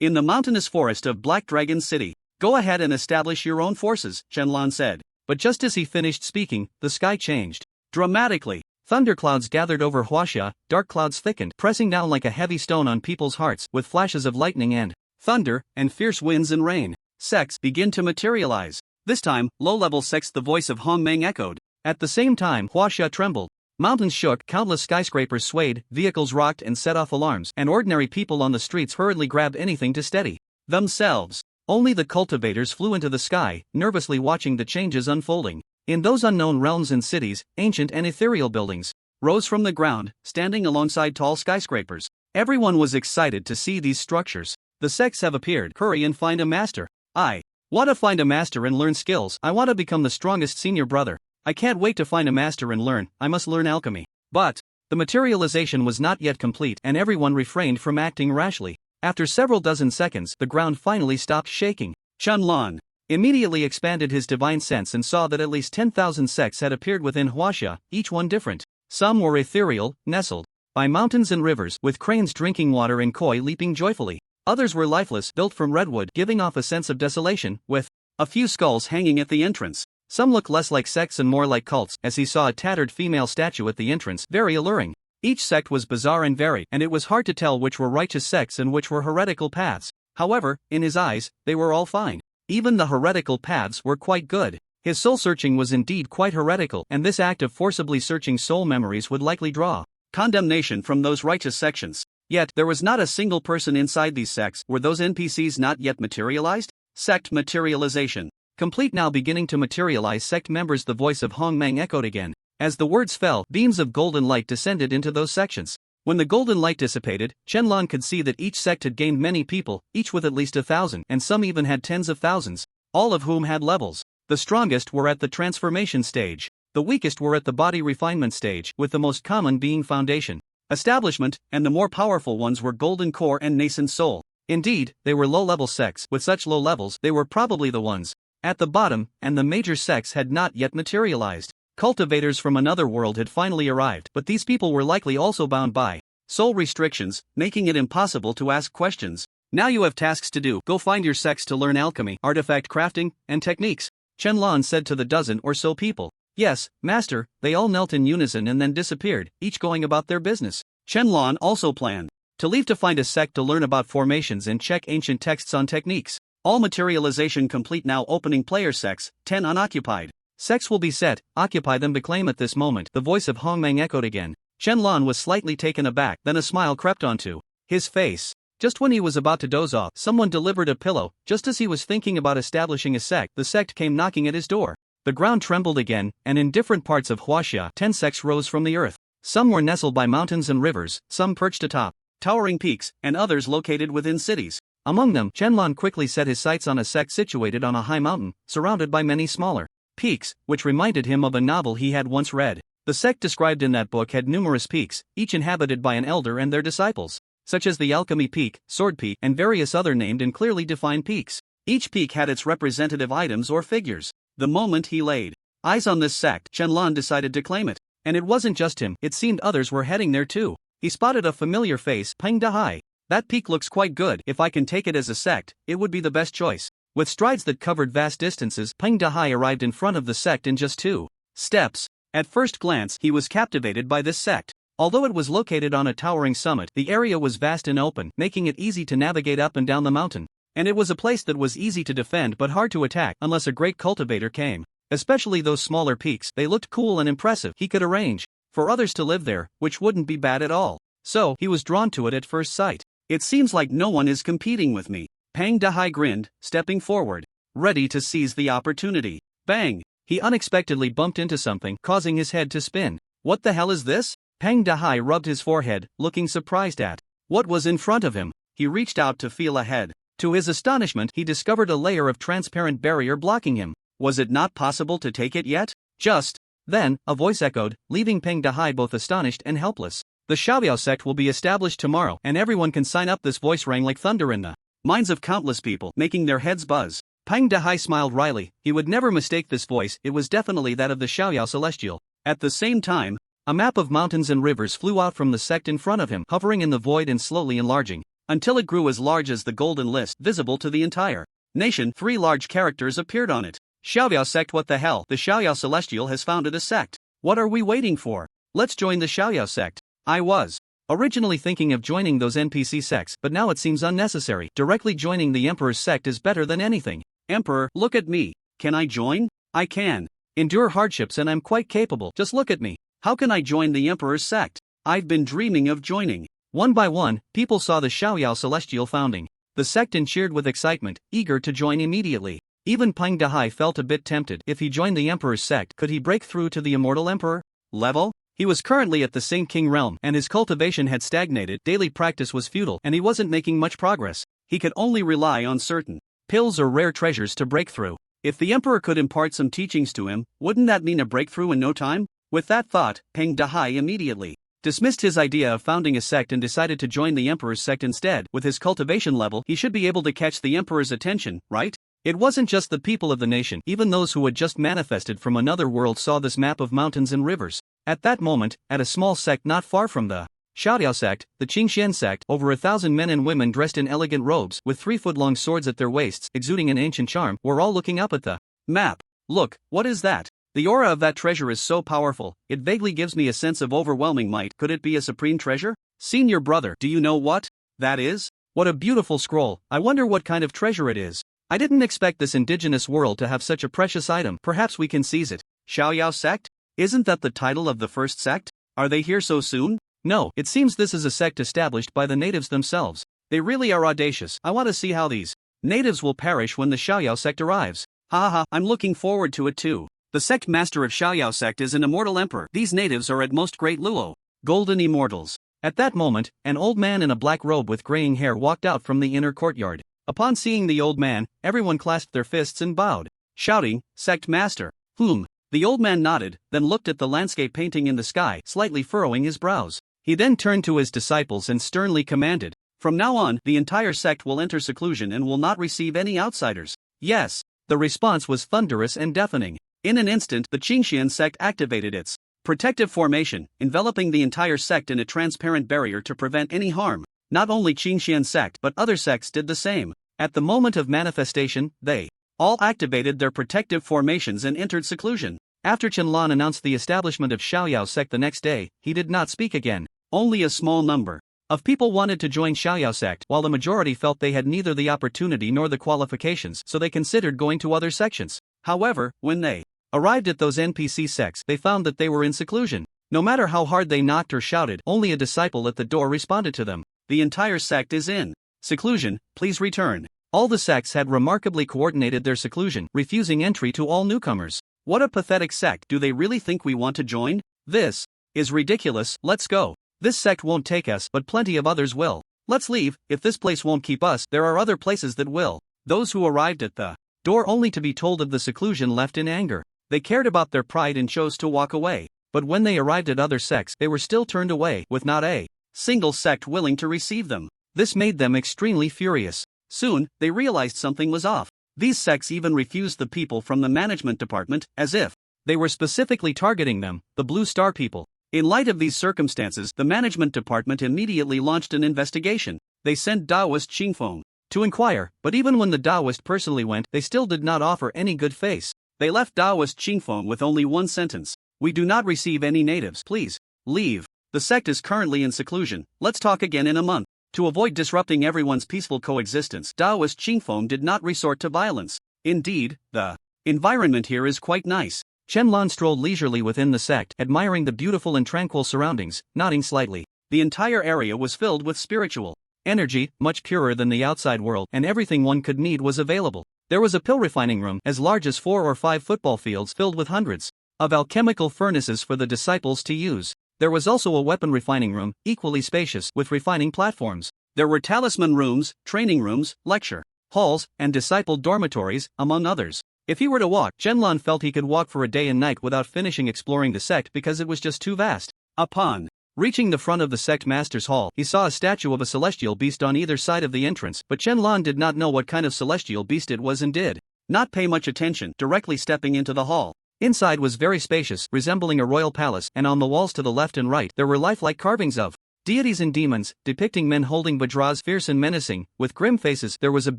Speaker 2: in the mountainous forest of Black Dragon City. Go ahead and establish your own forces, Shenlong said.
Speaker 1: But just as he finished speaking, the sky changed
Speaker 2: dramatically.
Speaker 1: Thunderclouds gathered over Huaxia, dark clouds thickened, pressing down like a heavy stone on people's hearts, with flashes of lightning and
Speaker 2: thunder, and fierce winds and rain. Sects begin to materialize. This time, low-level sects, the voice of Hongmeng echoed.
Speaker 1: At the same time, Huaxia trembled. Mountains shook, countless skyscrapers swayed, vehicles rocked and set off alarms, and ordinary people on the streets hurriedly grabbed anything to steady
Speaker 2: themselves.
Speaker 1: Only the cultivators flew into the sky, nervously watching the changes unfolding. In those unknown realms and cities, ancient and ethereal buildings
Speaker 2: rose from the ground, standing alongside tall skyscrapers. Everyone was excited to see these structures. The sects have appeared. Hurry and find a master. I want to find a master and learn skills. I want to become the strongest senior brother. I can't wait to find a master and learn. I must learn alchemy.
Speaker 1: But the materialization was not yet complete, and everyone refrained from acting rashly. After several dozen seconds, the ground finally stopped shaking.
Speaker 2: Shenlong
Speaker 1: immediately expanded his divine sense and saw that at least 10,000 sects had appeared within Huaxia, each one different. Some were ethereal, nestled by mountains and rivers, with cranes drinking water and koi leaping joyfully. Others were lifeless, built from redwood, giving off a sense of desolation, with
Speaker 2: a few skulls hanging at the entrance.
Speaker 1: Some looked less like sects and more like cults, as he saw a tattered female statue at the entrance, very alluring. Each sect was bizarre and varied, and it was hard to tell which were righteous sects and which were heretical paths. However, in his eyes, they were all fine. Even the heretical paths were quite good. His soul-searching was indeed quite heretical, and this act of forcibly searching soul memories would likely draw
Speaker 2: condemnation from those righteous sections. Yet, there was not a single person inside these sects. Were those NPCs not yet materialized? Sect materialization
Speaker 1: complete. Now beginning to materialize sect members. The voice of Hongmeng echoed again. As the words fell, beams of golden light descended into those sections. When the golden light dissipated, Shenlong could see that each sect had gained many people, each with at least 1,000, and some even had tens of thousands, all of whom had levels. The strongest were at the transformation stage. The weakest were at the body refinement stage, with the most common being foundation, establishment, and the more powerful ones were golden core and nascent soul. Indeed, they were low-level sects. With such low levels, they were probably the ones at the bottom, and the major sects had not yet materialized. Cultivators from another world had finally arrived, but these people were likely also bound by soul restrictions, making it impossible to ask questions. Now you have tasks to do. Go find your sects to learn alchemy, artifact crafting, and techniques, Shenlong said to the dozen or so people. Yes, master, they all knelt in unison and then disappeared, each going about their business. Shenlong also planned to leave to find a sect to learn about formations and check ancient texts on techniques. All materialization complete. Now opening player sects, 10 unoccupied. Sects will be set, occupy them. Beclaim at this moment. The voice of Hongmeng echoed again. Shenlong was slightly taken aback, then a smile crept onto his face. Just when he was about to doze off, someone delivered a pillow. Just as he was thinking about establishing a sect, the sect came knocking at his door. The ground trembled again, and in different parts of Huaxia, 10 sects rose from the earth. Some were nestled by mountains and rivers, some perched atop towering peaks, and others located within cities. Among them, Shenlong quickly set his sights on a sect situated on a high mountain, surrounded by many smaller peaks, which reminded him of a novel he had once read. The sect described in that book had numerous peaks, each inhabited by an elder and their disciples, such as the Alchemy Peak, Sword Peak, and various other named and clearly defined peaks.
Speaker 2: Each peak had its representative items or figures. The moment he laid eyes on this sect, Shenlong decided to claim it. And it wasn't just him, it seemed others were heading there too. He spotted a familiar face, Peng Dahai. That peak looks quite good. If I can take it as a sect, it would be the best choice. With strides that covered vast distances, Peng Dahai arrived in front of the sect in just 2 steps. At first glance, he was captivated by this sect. Although it was located on a towering summit, the area was vast and open, making it easy to navigate up and down the mountain. And it was a place that was easy to defend but hard to attack unless a great cultivator came. Especially those smaller peaks, they looked cool and impressive. He could arrange for others to live there, which wouldn't be bad at all. So, he was drawn to it at first sight. It seems like no one is competing with me. Peng Dahai grinned, stepping forward, ready to seize the opportunity. Bang! He unexpectedly bumped into something, causing his head to spin. What the hell is this? Peng Dahai rubbed his forehead, looking surprised at what was in front of him. He reached out to feel ahead. To his astonishment, he discovered a layer of transparent barrier blocking him. Was it not possible to take it yet? Just then, a voice echoed, leaving Peng Dahai both astonished and helpless. The Xiaoyao sect will be established tomorrow, and everyone can sign up. This voice rang like thunder in the minds of countless people, making their heads buzz. Peng Dahai smiled wryly. He would never mistake this voice. It was definitely that of the Xiaoyao Celestial. At the same time, a map of mountains and rivers flew out from the sect in front of him, hovering in the void and slowly enlarging, until it grew as large as the golden list, visible to the entire nation. 3 large characters appeared on it. Xiaoyao sect. What the hell? The Xiaoyao Celestial has founded a sect. What are we waiting for? Let's join the Xiaoyao sect. I was originally thinking of joining those NPC sects, but now it seems unnecessary. Directly joining the Emperor's sect is better than anything. Emperor, look at me. Can I join? I can endure hardships and I'm quite capable. Just look at me. How can I join the Emperor's sect? I've been dreaming of joining. One by one, people saw the Xiaoyao Celestial founding the sect and cheered with excitement, eager to join immediately. Even Peng Dahai felt a bit tempted. If he joined the Emperor's sect, could he break through to the Immortal Emperor level? He was currently at the Saint King realm, and his cultivation had stagnated. Daily practice was futile, and he wasn't making much progress. He could only rely on certain pills or rare treasures to break through. If the Emperor could impart some teachings to him, wouldn't that mean a breakthrough in no time? With that thought, Peng Dahai immediately dismissed his idea of founding a sect and decided to join the Emperor's sect instead. With his cultivation level, he should be able to catch the Emperor's attention, right? It wasn't just the people of the nation, even those who had just manifested from another world saw this map of mountains and rivers. At that moment, at a small sect not far from the Xiaoyao sect, the Qingxian sect, over 1,000 men and women dressed in elegant robes, with 3-foot-long swords at their waists, exuding an ancient charm, were all looking up at the map. Look, what is that? The aura of that treasure is so powerful, it vaguely gives me a sense of overwhelming might. Could it be a supreme treasure? Senior brother, do you know what that is? What a beautiful scroll. I wonder what kind of treasure it is. I didn't expect this indigenous world to have such a precious item. Perhaps we can seize it. Xiaoyao sect? Isn't that the title of the first sect? Are they here so soon? No, it seems this is a sect established by the natives themselves. They really are audacious. I want to see how these natives will perish when the Xiaoyao sect arrives. Ha ha, I'm looking forward to it too. The sect master of Xiaoyao sect is an immortal emperor. These natives are at most great Luo, golden immortals. At that moment, an old man in a black robe with graying hair walked out from the inner courtyard. Upon seeing the old man, everyone clasped their fists and bowed, shouting, "Sect master." The old man nodded, then looked at the landscape painting in the sky, slightly furrowing his brows. He then turned to his disciples and sternly commanded, "From now on, the entire sect will enter seclusion and will not receive any outsiders." Yes. The response was thunderous and deafening. In an instant, the Qingxian sect activated its protective formation, enveloping the entire sect in a transparent barrier to prevent any harm. Not only Qingxian sect, but other sects did the same. At the moment of manifestation, they all activated their protective formations and entered seclusion. After Qianlan announced the establishment of Xiaoyao sect the next day, he did not speak again. Only a small number of people wanted to join Xiaoyao sect, while the majority felt they had neither the opportunity nor the qualifications, so they considered going to other sections. However, when they arrived at those NPC sects, they found that they were in seclusion. No matter how hard they knocked or shouted, only a disciple at the door responded to them. The entire sect is in seclusion, please return. All the sects had remarkably coordinated their seclusion, refusing entry to all newcomers. What a pathetic sect. Do they really think we want to join? This is ridiculous. Let's go. This sect won't take us, but plenty of others will. Let's leave. If this place won't keep us, there are other places that will. Those who arrived at the door only to be told of the seclusion left in anger. They cared about their pride and chose to walk away. But when they arrived at other sects, they were still turned away, with not a single sect willing to receive them. This made them extremely furious. Soon, they realized something was off. These sects even refused the people from the management department, as if
Speaker 1: they were specifically targeting them, the Blue Star people.
Speaker 2: In light of these circumstances, the management department immediately launched an investigation. They sent Taoist Qingfeng
Speaker 1: to inquire, but even when the Taoist personally went, they still did not offer any good face.
Speaker 2: They left Taoist Qingfeng with only one sentence: "We do not receive any natives, please leave. The sect is currently in seclusion, let's talk again in a month." To avoid disrupting everyone's peaceful coexistence, Taoist Qingfeng did not resort to violence. Indeed, the environment here is quite nice.
Speaker 1: Qianlan strolled leisurely within the sect, admiring the beautiful and tranquil surroundings, nodding slightly.
Speaker 2: The entire area was filled with spiritual
Speaker 1: energy, much purer than the outside world, and everything one could need was available. There was a pill refining room as large as 4 or 5 football fields filled with hundreds of alchemical furnaces for the disciples to use. There was also a weapon refining room, equally spacious, with refining platforms.
Speaker 2: There were talisman rooms, training rooms, lecture
Speaker 1: halls, and disciple dormitories, among others. If he were to walk, Qianlan felt he could walk for a day and night without finishing exploring the sect because it was just too vast.
Speaker 2: Upon
Speaker 1: reaching the front of the sect master's hall, he saw a statue of a celestial beast on either side of the entrance, but Qianlan did not know what kind of celestial beast it was and did
Speaker 2: not pay much attention, directly stepping into the hall.
Speaker 1: Inside was very spacious, resembling a royal palace, and on the walls to the left and right there were lifelike carvings of deities and demons, depicting men holding vajras, fierce and menacing, with grim faces. There was a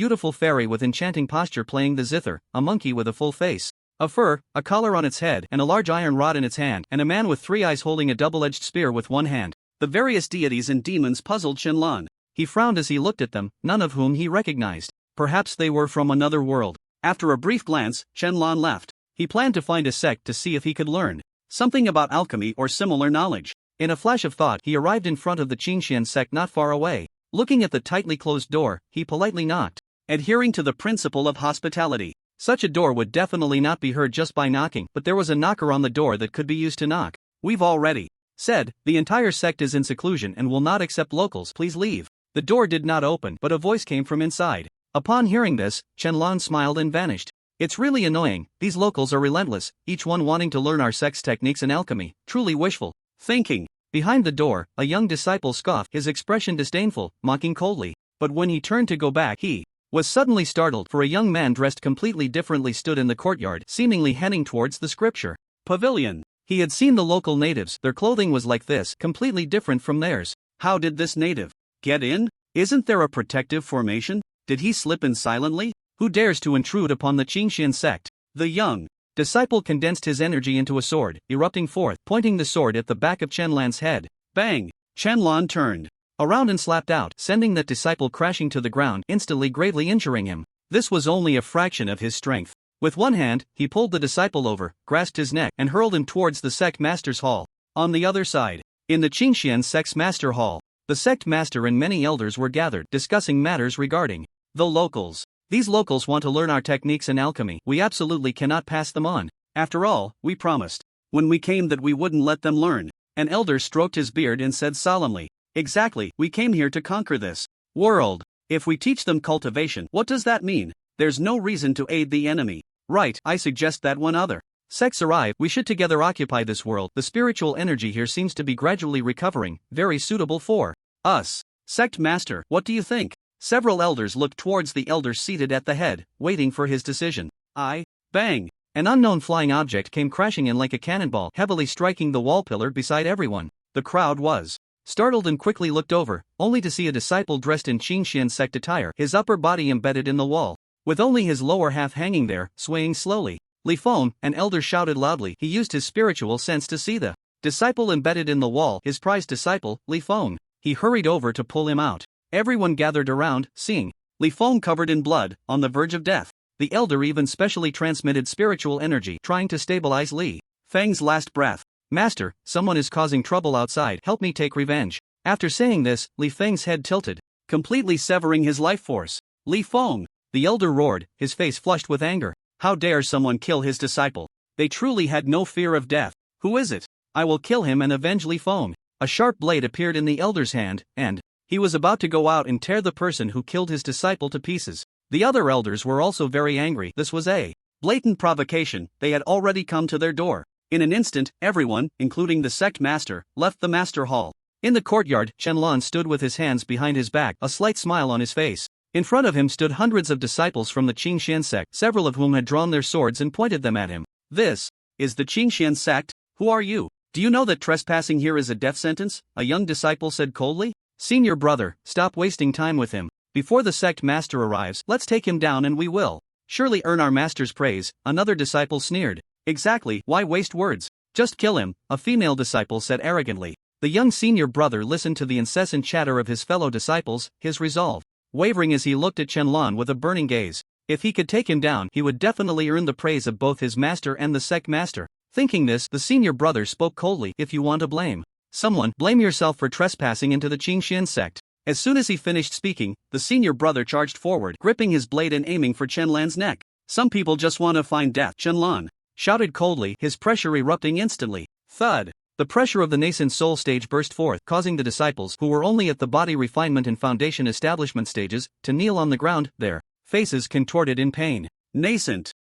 Speaker 1: beautiful fairy with enchanting posture playing the zither, a monkey with a full face of fur, a collar on its head, and a large iron rod in its hand, and a man with 3 eyes holding a double-edged spear with one hand.
Speaker 2: The various deities and demons puzzled Qianlan.
Speaker 1: He frowned as he looked at them, none of whom he recognized. Perhaps they were from another world.
Speaker 2: After a brief glance, Qianlan left.
Speaker 1: He planned to find a sect to see if he could learn
Speaker 2: something about alchemy or similar knowledge.
Speaker 1: In a flash of thought, he arrived in front of the Qingxian sect not far away. Looking at the tightly closed door, he politely knocked,
Speaker 2: adhering to the principle of hospitality.
Speaker 1: Such a door would definitely not be heard just by knocking, but there was a knocker on the door that could be used to knock.
Speaker 2: "We've already
Speaker 1: said, the entire sect is in seclusion and will not accept locals, please leave." The door did not open, but a voice came from inside. Upon hearing this, Qianlan smiled and vanished. "It's really annoying, these locals are relentless, each one wanting to learn our sect's techniques in alchemy, truly wishful thinking." Behind the door, a young disciple scoffed, his expression disdainful, mocking coldly. But when he turned to go back, he was suddenly startled, for a young man dressed completely differently stood in the courtyard, seemingly heading towards the scripture
Speaker 2: pavilion.
Speaker 1: He had seen the local natives, their clothing was like this, completely different from theirs.
Speaker 2: How did this native get in? Isn't there a protective formation? Did he slip in silently?
Speaker 1: Who dares to intrude upon the Qingxian sect?
Speaker 2: The young
Speaker 1: disciple condensed his energy into a sword, erupting forth, pointing the sword at the back of Qianlan's head.
Speaker 2: Bang! Qianlan turned
Speaker 1: around and slapped out, sending that disciple crashing to the ground, instantly gravely injuring him. This was only a fraction of his strength. With one hand, he pulled the disciple over, grasped his neck, and hurled him towards the sect master's hall. On the other side, in the Qingxian sect's master hall, the sect master and many elders were gathered, discussing matters regarding the locals. "These locals want to learn our techniques in alchemy, we absolutely cannot pass them on.
Speaker 2: After all, we promised when we came that we wouldn't let them learn." An elder stroked his beard and said solemnly, "Exactly, we came here to conquer this world. If we teach them cultivation, what does that mean? There's no reason to aid the enemy." "Right, I suggest that when other sects arrive, we should together occupy this world. The spiritual energy here seems to be gradually recovering, very suitable for us." "Sect master, what do you think?" Several elders looked towards the elder seated at the head, waiting for his decision. Bang!
Speaker 1: An unknown flying object came crashing in like a cannonball, heavily striking the wall pillar beside everyone.
Speaker 2: The crowd was
Speaker 1: startled and quickly looked over, only to see a disciple dressed in Qingxian sect attire, his upper body embedded in the wall, with only his lower half hanging there, swaying slowly. "Li Feng," an elder shouted loudly. He used his spiritual sense to see the disciple embedded in the wall, his prized disciple, Li Feng. He hurried over to pull him out. Everyone gathered around, seeing
Speaker 2: Li Feng covered in blood, on the verge of death.
Speaker 1: The elder even specially transmitted spiritual energy, trying to stabilize Li
Speaker 2: Feng's last breath.
Speaker 1: "Master, someone is causing trouble outside, help me take revenge." After saying this, Li Feng's head tilted,
Speaker 2: completely severing his life force. "Li Feng!"
Speaker 1: the elder roared, his face flushed with anger.
Speaker 2: How dare someone kill his disciple? They truly had no fear of death. "Who is it? I will kill him and avenge Li Feng." A sharp blade appeared in the elder's hand, and he was about to go out and tear the person who killed his disciple to pieces. The other elders were also very angry. This was a blatant provocation. They had already come to their door. In an instant, everyone, including the sect master, left the master hall. In the courtyard, Qianlan stood with his hands behind his back, a slight smile on his face.
Speaker 1: In front of him stood hundreds of disciples from the Qingxian sect, several of whom had drawn their swords and pointed them at him.
Speaker 2: This is the Qingxian sect? Who are you? Do you know that trespassing here is a death sentence? A young disciple said coldly.
Speaker 1: Senior brother, stop wasting time with him. Before the sect master arrives, let's take him down and we will surely earn our master's praise, another disciple sneered.
Speaker 2: Exactly, why waste words?
Speaker 1: Just kill him, a female disciple said arrogantly. The young senior brother listened to the incessant chatter of his fellow disciples, his resolve wavering as he looked at Qianlan with a burning gaze. If he could take him down, he would definitely earn the praise of both his master and the sect master. Thinking this, the senior brother spoke coldly. If you want to blame someone, blame yourself for trespassing into the Qingxian sect. As soon as he finished speaking, the senior brother charged forward, gripping his blade and aiming for Qianlan's neck.
Speaker 2: Some people just want to find death, Qianlan
Speaker 1: shouted coldly, his pressure erupting instantly. Thud! The pressure of the nascent soul stage burst forth, causing the disciples, who were only at the body refinement and foundation establishment stages, to kneel on the ground, their faces contorted in pain.
Speaker 2: Nascent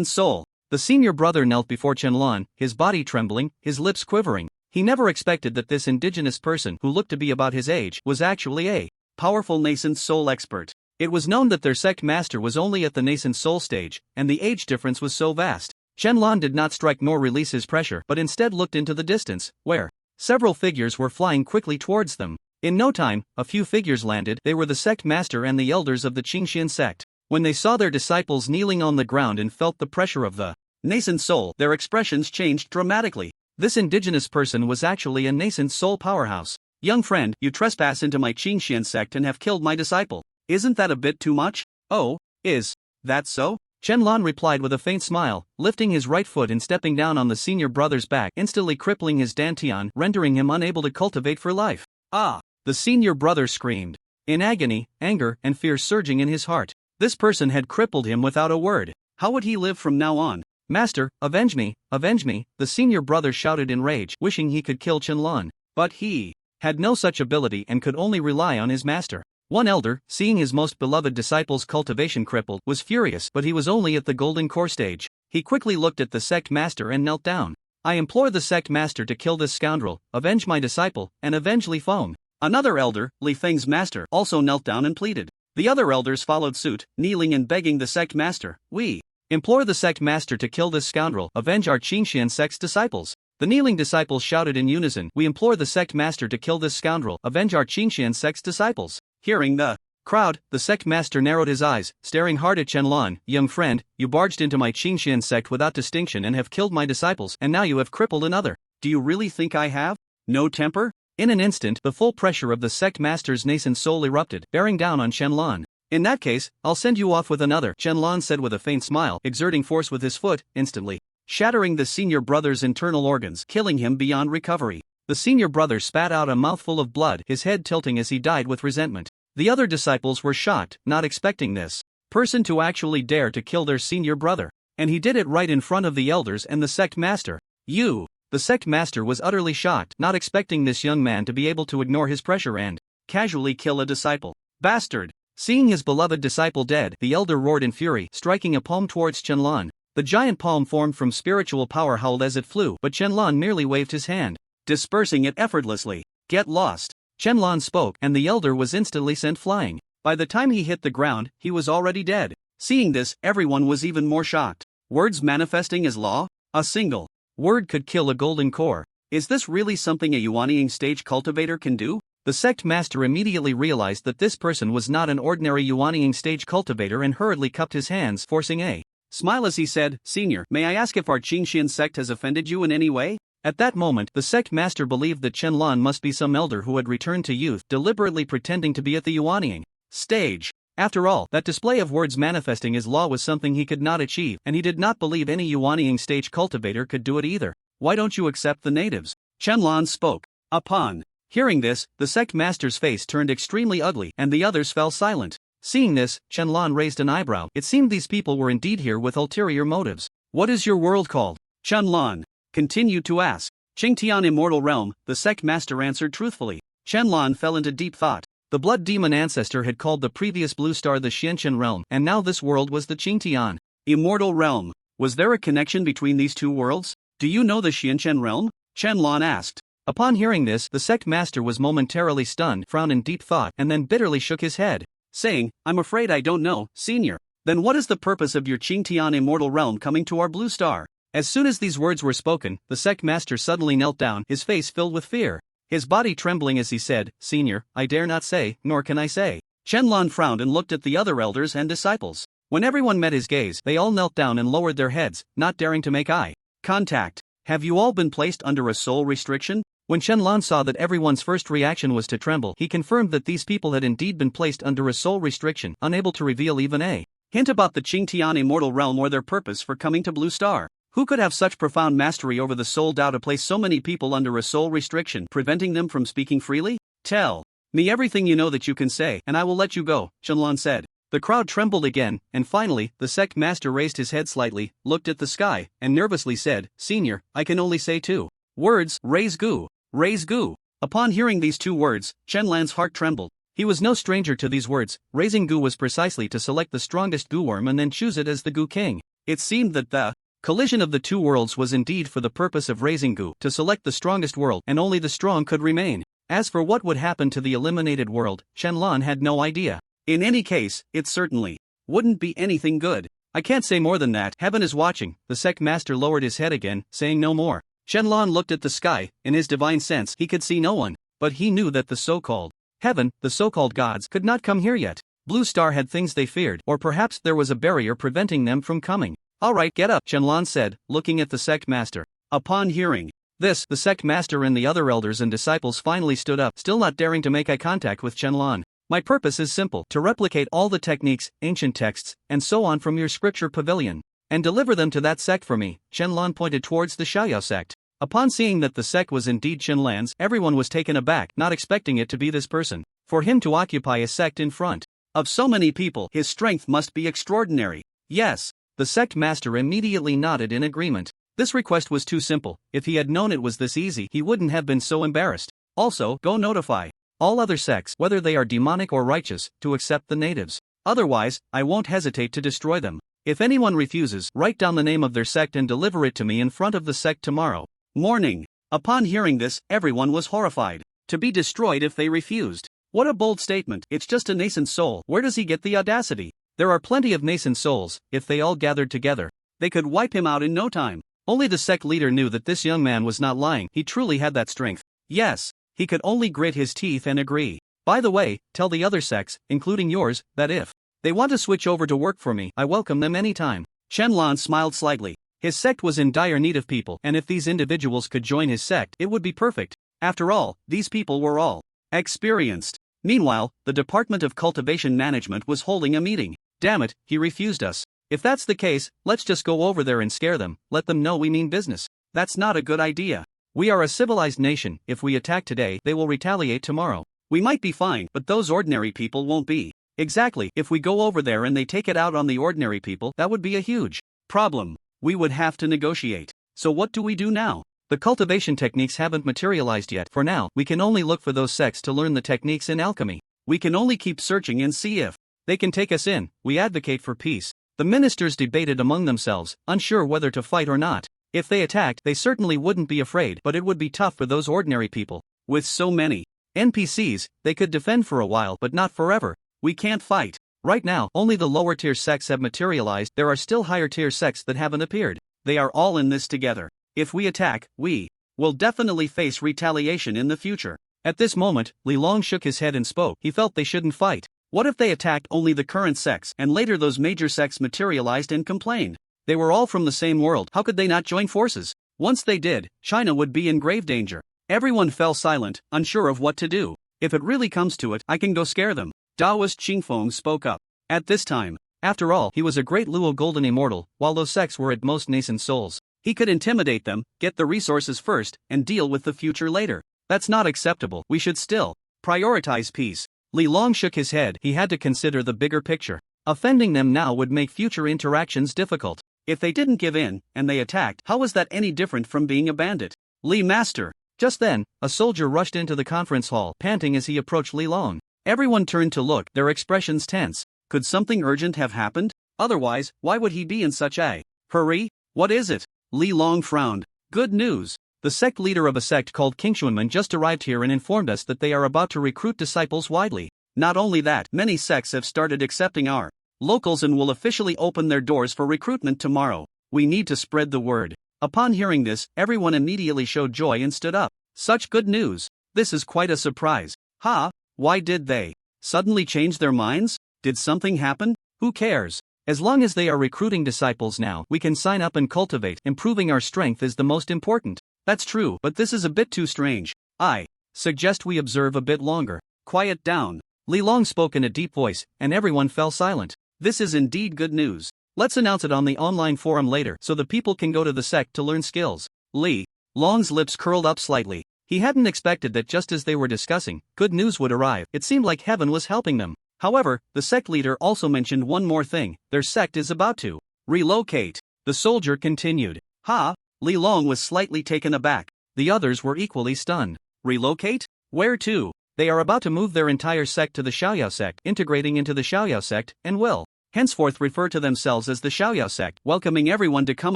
Speaker 2: soul.
Speaker 1: The senior brother knelt before Qianlan, his body trembling, his lips quivering. He never expected that this indigenous person, who looked to be about his age, was actually a
Speaker 2: powerful nascent soul expert.
Speaker 1: It was known that their sect master was only at the nascent soul stage, and the age difference was so vast. Qianlan did not strike nor release his pressure, but instead looked into the distance, where several figures were flying quickly towards them. In no time, a few figures landed. They were the sect master and the elders of the Qingxian sect. When they saw their disciples kneeling on the ground and felt the pressure of the
Speaker 2: nascent soul, their expressions changed dramatically.
Speaker 1: This indigenous person was actually a nascent soul powerhouse.
Speaker 2: Young friend, you trespass into my Qingxian sect and have killed my disciple. Isn't that a bit too much?
Speaker 1: Oh, is
Speaker 2: that so?
Speaker 1: Qianlan replied with a faint smile, lifting his right foot and stepping down on the senior brother's back, instantly crippling his dantian, rendering him unable to cultivate for life.
Speaker 2: Ah!
Speaker 1: The senior brother screamed. In agony, anger, and fear surging in his heart. This person had crippled him without a word.
Speaker 2: How would he live from now on?
Speaker 1: Master, avenge me, the senior brother shouted in rage, wishing he could kill Qianlan. But he had no such ability and could only rely on his master. One elder, seeing his most beloved disciple's cultivation crippled, was furious, but he was only at the golden core stage. He quickly looked at the sect master and knelt down. I implore the sect master to kill this scoundrel, avenge my disciple, and avenge Li Feng.
Speaker 2: Another elder, Li Feng's master, also knelt down and pleaded. The other elders followed suit, kneeling and begging the sect master. We implore the sect master to kill this scoundrel, avenge our Qingxian sect's disciples. The kneeling disciples shouted in unison. We implore the sect master to kill this scoundrel, avenge our Qingxian sect's disciples. Hearing the
Speaker 1: crowd, the sect master narrowed his eyes, staring hard at Qianlan. Young friend, you barged into my Qingxian sect without distinction and have killed my disciples, and now you have crippled another.
Speaker 2: Do you really think I have no temper?
Speaker 1: In an instant, the full pressure of the sect master's nascent soul erupted, bearing down on Qianlan. In that case, I'll send you off with another, Qianlan said with a faint smile, exerting force with his foot, instantly shattering the senior brother's internal organs, killing him beyond recovery. The senior brother spat out a mouthful of blood, his head tilting as he died with resentment. The other disciples were shocked, not expecting this person to actually dare to kill their senior brother. And he did it right in front of the elders and the sect master. The sect master was utterly shocked, not expecting this young man to be able to ignore his pressure and
Speaker 2: casually kill a disciple. Bastard!
Speaker 1: Seeing his beloved disciple dead, the elder roared in fury, striking a palm towards Qianlan. The giant palm formed from spiritual power howled as it flew, but Qianlan merely waved his hand,
Speaker 2: dispersing it effortlessly. Get lost!
Speaker 1: Qianlan spoke, and the elder was instantly sent flying.
Speaker 2: By the time he hit the ground, he was already dead. Seeing this, everyone was even more shocked. Words manifesting as law? A single
Speaker 1: word could kill a golden core.
Speaker 2: Is this really something a Yuanying stage cultivator can do?
Speaker 1: The sect master immediately realized that this person was not an ordinary Yuanying stage cultivator and hurriedly cupped his hands, forcing a
Speaker 2: smile as he said, Senior, may I ask if our Qingxian sect has offended you in any way?
Speaker 1: At that moment, the sect master believed that Qianlan must be some elder who had returned to youth, deliberately pretending to be at the Yuanying stage. After all, that display of words manifesting his law was something he could not achieve, and he did not believe any Yuanying stage cultivator could do it either. Why don't you accept the natives?
Speaker 2: Qianlan spoke. Upon hearing this, the sect master's face turned extremely ugly, and the others fell silent.
Speaker 1: Seeing this, Qianlan raised an eyebrow. It seemed these people were indeed here with ulterior motives. What is your world called?
Speaker 2: Qianlan continued to ask. Qingtian Immortal Realm, the sect master answered truthfully. Qianlan fell into deep thought.
Speaker 1: The blood demon ancestor had called the previous blue star the Xianchen realm, and now this world was the Qingtian
Speaker 2: Immortal Realm. Was there a connection between these two worlds? Do you know the Xianchen realm? Qianlan asked.
Speaker 1: Upon hearing this, the sect master was momentarily stunned, frowned in deep thought, and then bitterly shook his head.
Speaker 2: saying, I'm afraid I don't know, senior. Then what is the purpose of your Qingtian immortal realm coming to our blue star? As soon as these words were spoken, the sect master suddenly knelt down, his face filled with fear. His body trembling as he said, Senior, I dare not say, nor can I say. Shenlong frowned and looked at the other elders and disciples. When everyone met his gaze, they all knelt down and lowered their heads, not daring to make eye contact. Have you all been placed under a soul restriction? When Shenlong saw that everyone's first reaction was to tremble, he confirmed that these people had indeed been placed under a soul restriction, unable to reveal even a hint about the Qingtian immortal realm or their purpose for coming to Blue Star. Who could have such profound mastery over the soul Tao to place so many people under a soul restriction, preventing them from speaking freely? Tell me everything you know that you can say, and I will let you go, Shenlong said. The crowd trembled again, and finally, the sect master raised his head slightly, looked at the sky, and nervously said, Senior, I can only say two words, raise gu. Raise gu. Upon hearing these two words, Shenlan's heart trembled. He was no stranger to these words. Raising gu was precisely to select the strongest gu worm and then choose it as the gu king. It seemed that the collision of the two worlds was indeed for the purpose of raising gu, to select the strongest world, and only the strong could remain. As for what would happen to the eliminated world, Shenlan had no idea. In any case, it certainly wouldn't be anything good. I can't say more than that. Heaven is watching. The sect master lowered his head again, saying no more. Shenlong looked at the sky. In his divine sense, he could see no one, but he knew that the so-called heaven, the so-called gods, could not come here yet. Blue Star had things they feared, or perhaps there was a barrier preventing them from coming. All right, get up, Shenlong said, looking at the sect master. Upon hearing this, the sect master and the other elders and disciples finally stood up, still not daring to make eye contact with Shenlong. My purpose is simple, to replicate all the techniques, ancient texts, and so on from your scripture pavilion, and deliver them to that sect for me. Shenlong pointed towards the Xiaoyao sect. Upon seeing that the sect was indeed Shenlan's, everyone was taken aback, not expecting it to be this person. For him to occupy a sect in front of so many people, his strength must be extraordinary. Yes. The sect master immediately nodded in agreement. This request was too simple. If he had known it was this easy, he wouldn't have been so embarrassed. Also, go notify all other sects, whether they are demonic or righteous, to accept the natives. Otherwise, I won't hesitate to destroy them. If anyone refuses, write down the name of their sect and deliver it to me in front of the sect tomorrow morning. Upon hearing this, everyone was horrified. To be destroyed if they refused. What a bold statement. It's just a nascent soul. Where does he get the audacity? There are plenty of nascent souls. If they all gathered together, they could wipe him out in no time. Only the sect leader knew that this young man was not lying. He truly had that strength. Yes, he could only grit his teeth and agree. By the way, tell the other sects, including yours, that if they want to switch over to work for me, I welcome them anytime. Shenlong smiled slightly. His sect was in dire need of people, and if these individuals could join his sect, it would be perfect. After all, these people were all experienced. Meanwhile, the Department of Cultivation Management was holding a meeting. Damn it, he refused us. If that's the case, let's just go over there and scare them, let them know we mean business. That's not a good idea. We are a civilized nation. If we attack today, they will retaliate tomorrow. We might be fine, but those ordinary people won't be. Exactly, if we go over there and they take it out on the ordinary people, that would be a huge problem. We would have to negotiate. So what do we do now? The cultivation techniques haven't materialized yet. For now, we can only look for those sects to learn the techniques in alchemy. We can only keep searching and see if they can take us in. We advocate for peace. The ministers debated among themselves, unsure whether to fight or not. If they attacked, they certainly wouldn't be afraid, but it would be tough for those ordinary people. With so many NPCs, they could defend for a while, but not forever. We can't fight. Right now, only the lower tier sects have materialized. There are still higher tier sects that haven't appeared. They are all in this together. If we attack, we will definitely face retaliation in the future. At this moment, Li Long shook his head and spoke. He felt they shouldn't fight. What if they attacked only the current sects, and later those major sects materialized and complained? They were all from the same world. How could they not join forces? Once they did, China would be in grave danger. Everyone fell silent, unsure of what to do. If it really comes to it, I can go scare them. Taoist Qingfeng spoke up. At this time, after all, he was a great Luo Golden Immortal, while those sects were at most nascent souls. He could intimidate them, get the resources first, and deal with the future later. That's not acceptable. We should still prioritize peace. Li Long shook his head. He had to consider the bigger picture. Offending them now would make future interactions difficult. If they didn't give in, and they attacked, how was that any different from being a bandit? Li Master. Just then, a soldier rushed into the conference hall, panting as he approached Li Long. Everyone turned to look, their expressions tense. Could something urgent have happened? Otherwise, why would he be in such a hurry? What is it? Li Long frowned. Good news. The sect leader of a sect called Qingshuanmen just arrived here and informed us that they are about to recruit disciples widely. Not only that, many sects have started accepting our locals and will officially open their doors for recruitment tomorrow. We need to spread the word. Upon hearing this, everyone immediately showed joy and stood up. Such good news. This is quite a surprise. Ha! Why did they suddenly change their minds? Did something happen? Who cares? As long as they are recruiting disciples now, we can sign up and cultivate. Improving our strength is the most important. That's true, but this is a bit too strange. I suggest we observe a bit longer. Quiet down. Li Long spoke in a deep voice, and everyone fell silent. This is indeed good news. Let's announce it on the online forum later so the people can go to the sect to learn skills. Li Long's lips curled up slightly. He hadn't expected that just as they were discussing, good news would arrive. It seemed like heaven was helping them. However, the sect leader also mentioned one more thing. Their sect is about to relocate. The soldier continued. Ha! Li Long was slightly taken aback. The others were equally stunned. Relocate? Where to? They are about to move their entire sect to the Xiaoyao sect, integrating into the Xiaoyao sect, and will henceforth refer to themselves as the Xiaoyao sect, welcoming everyone to come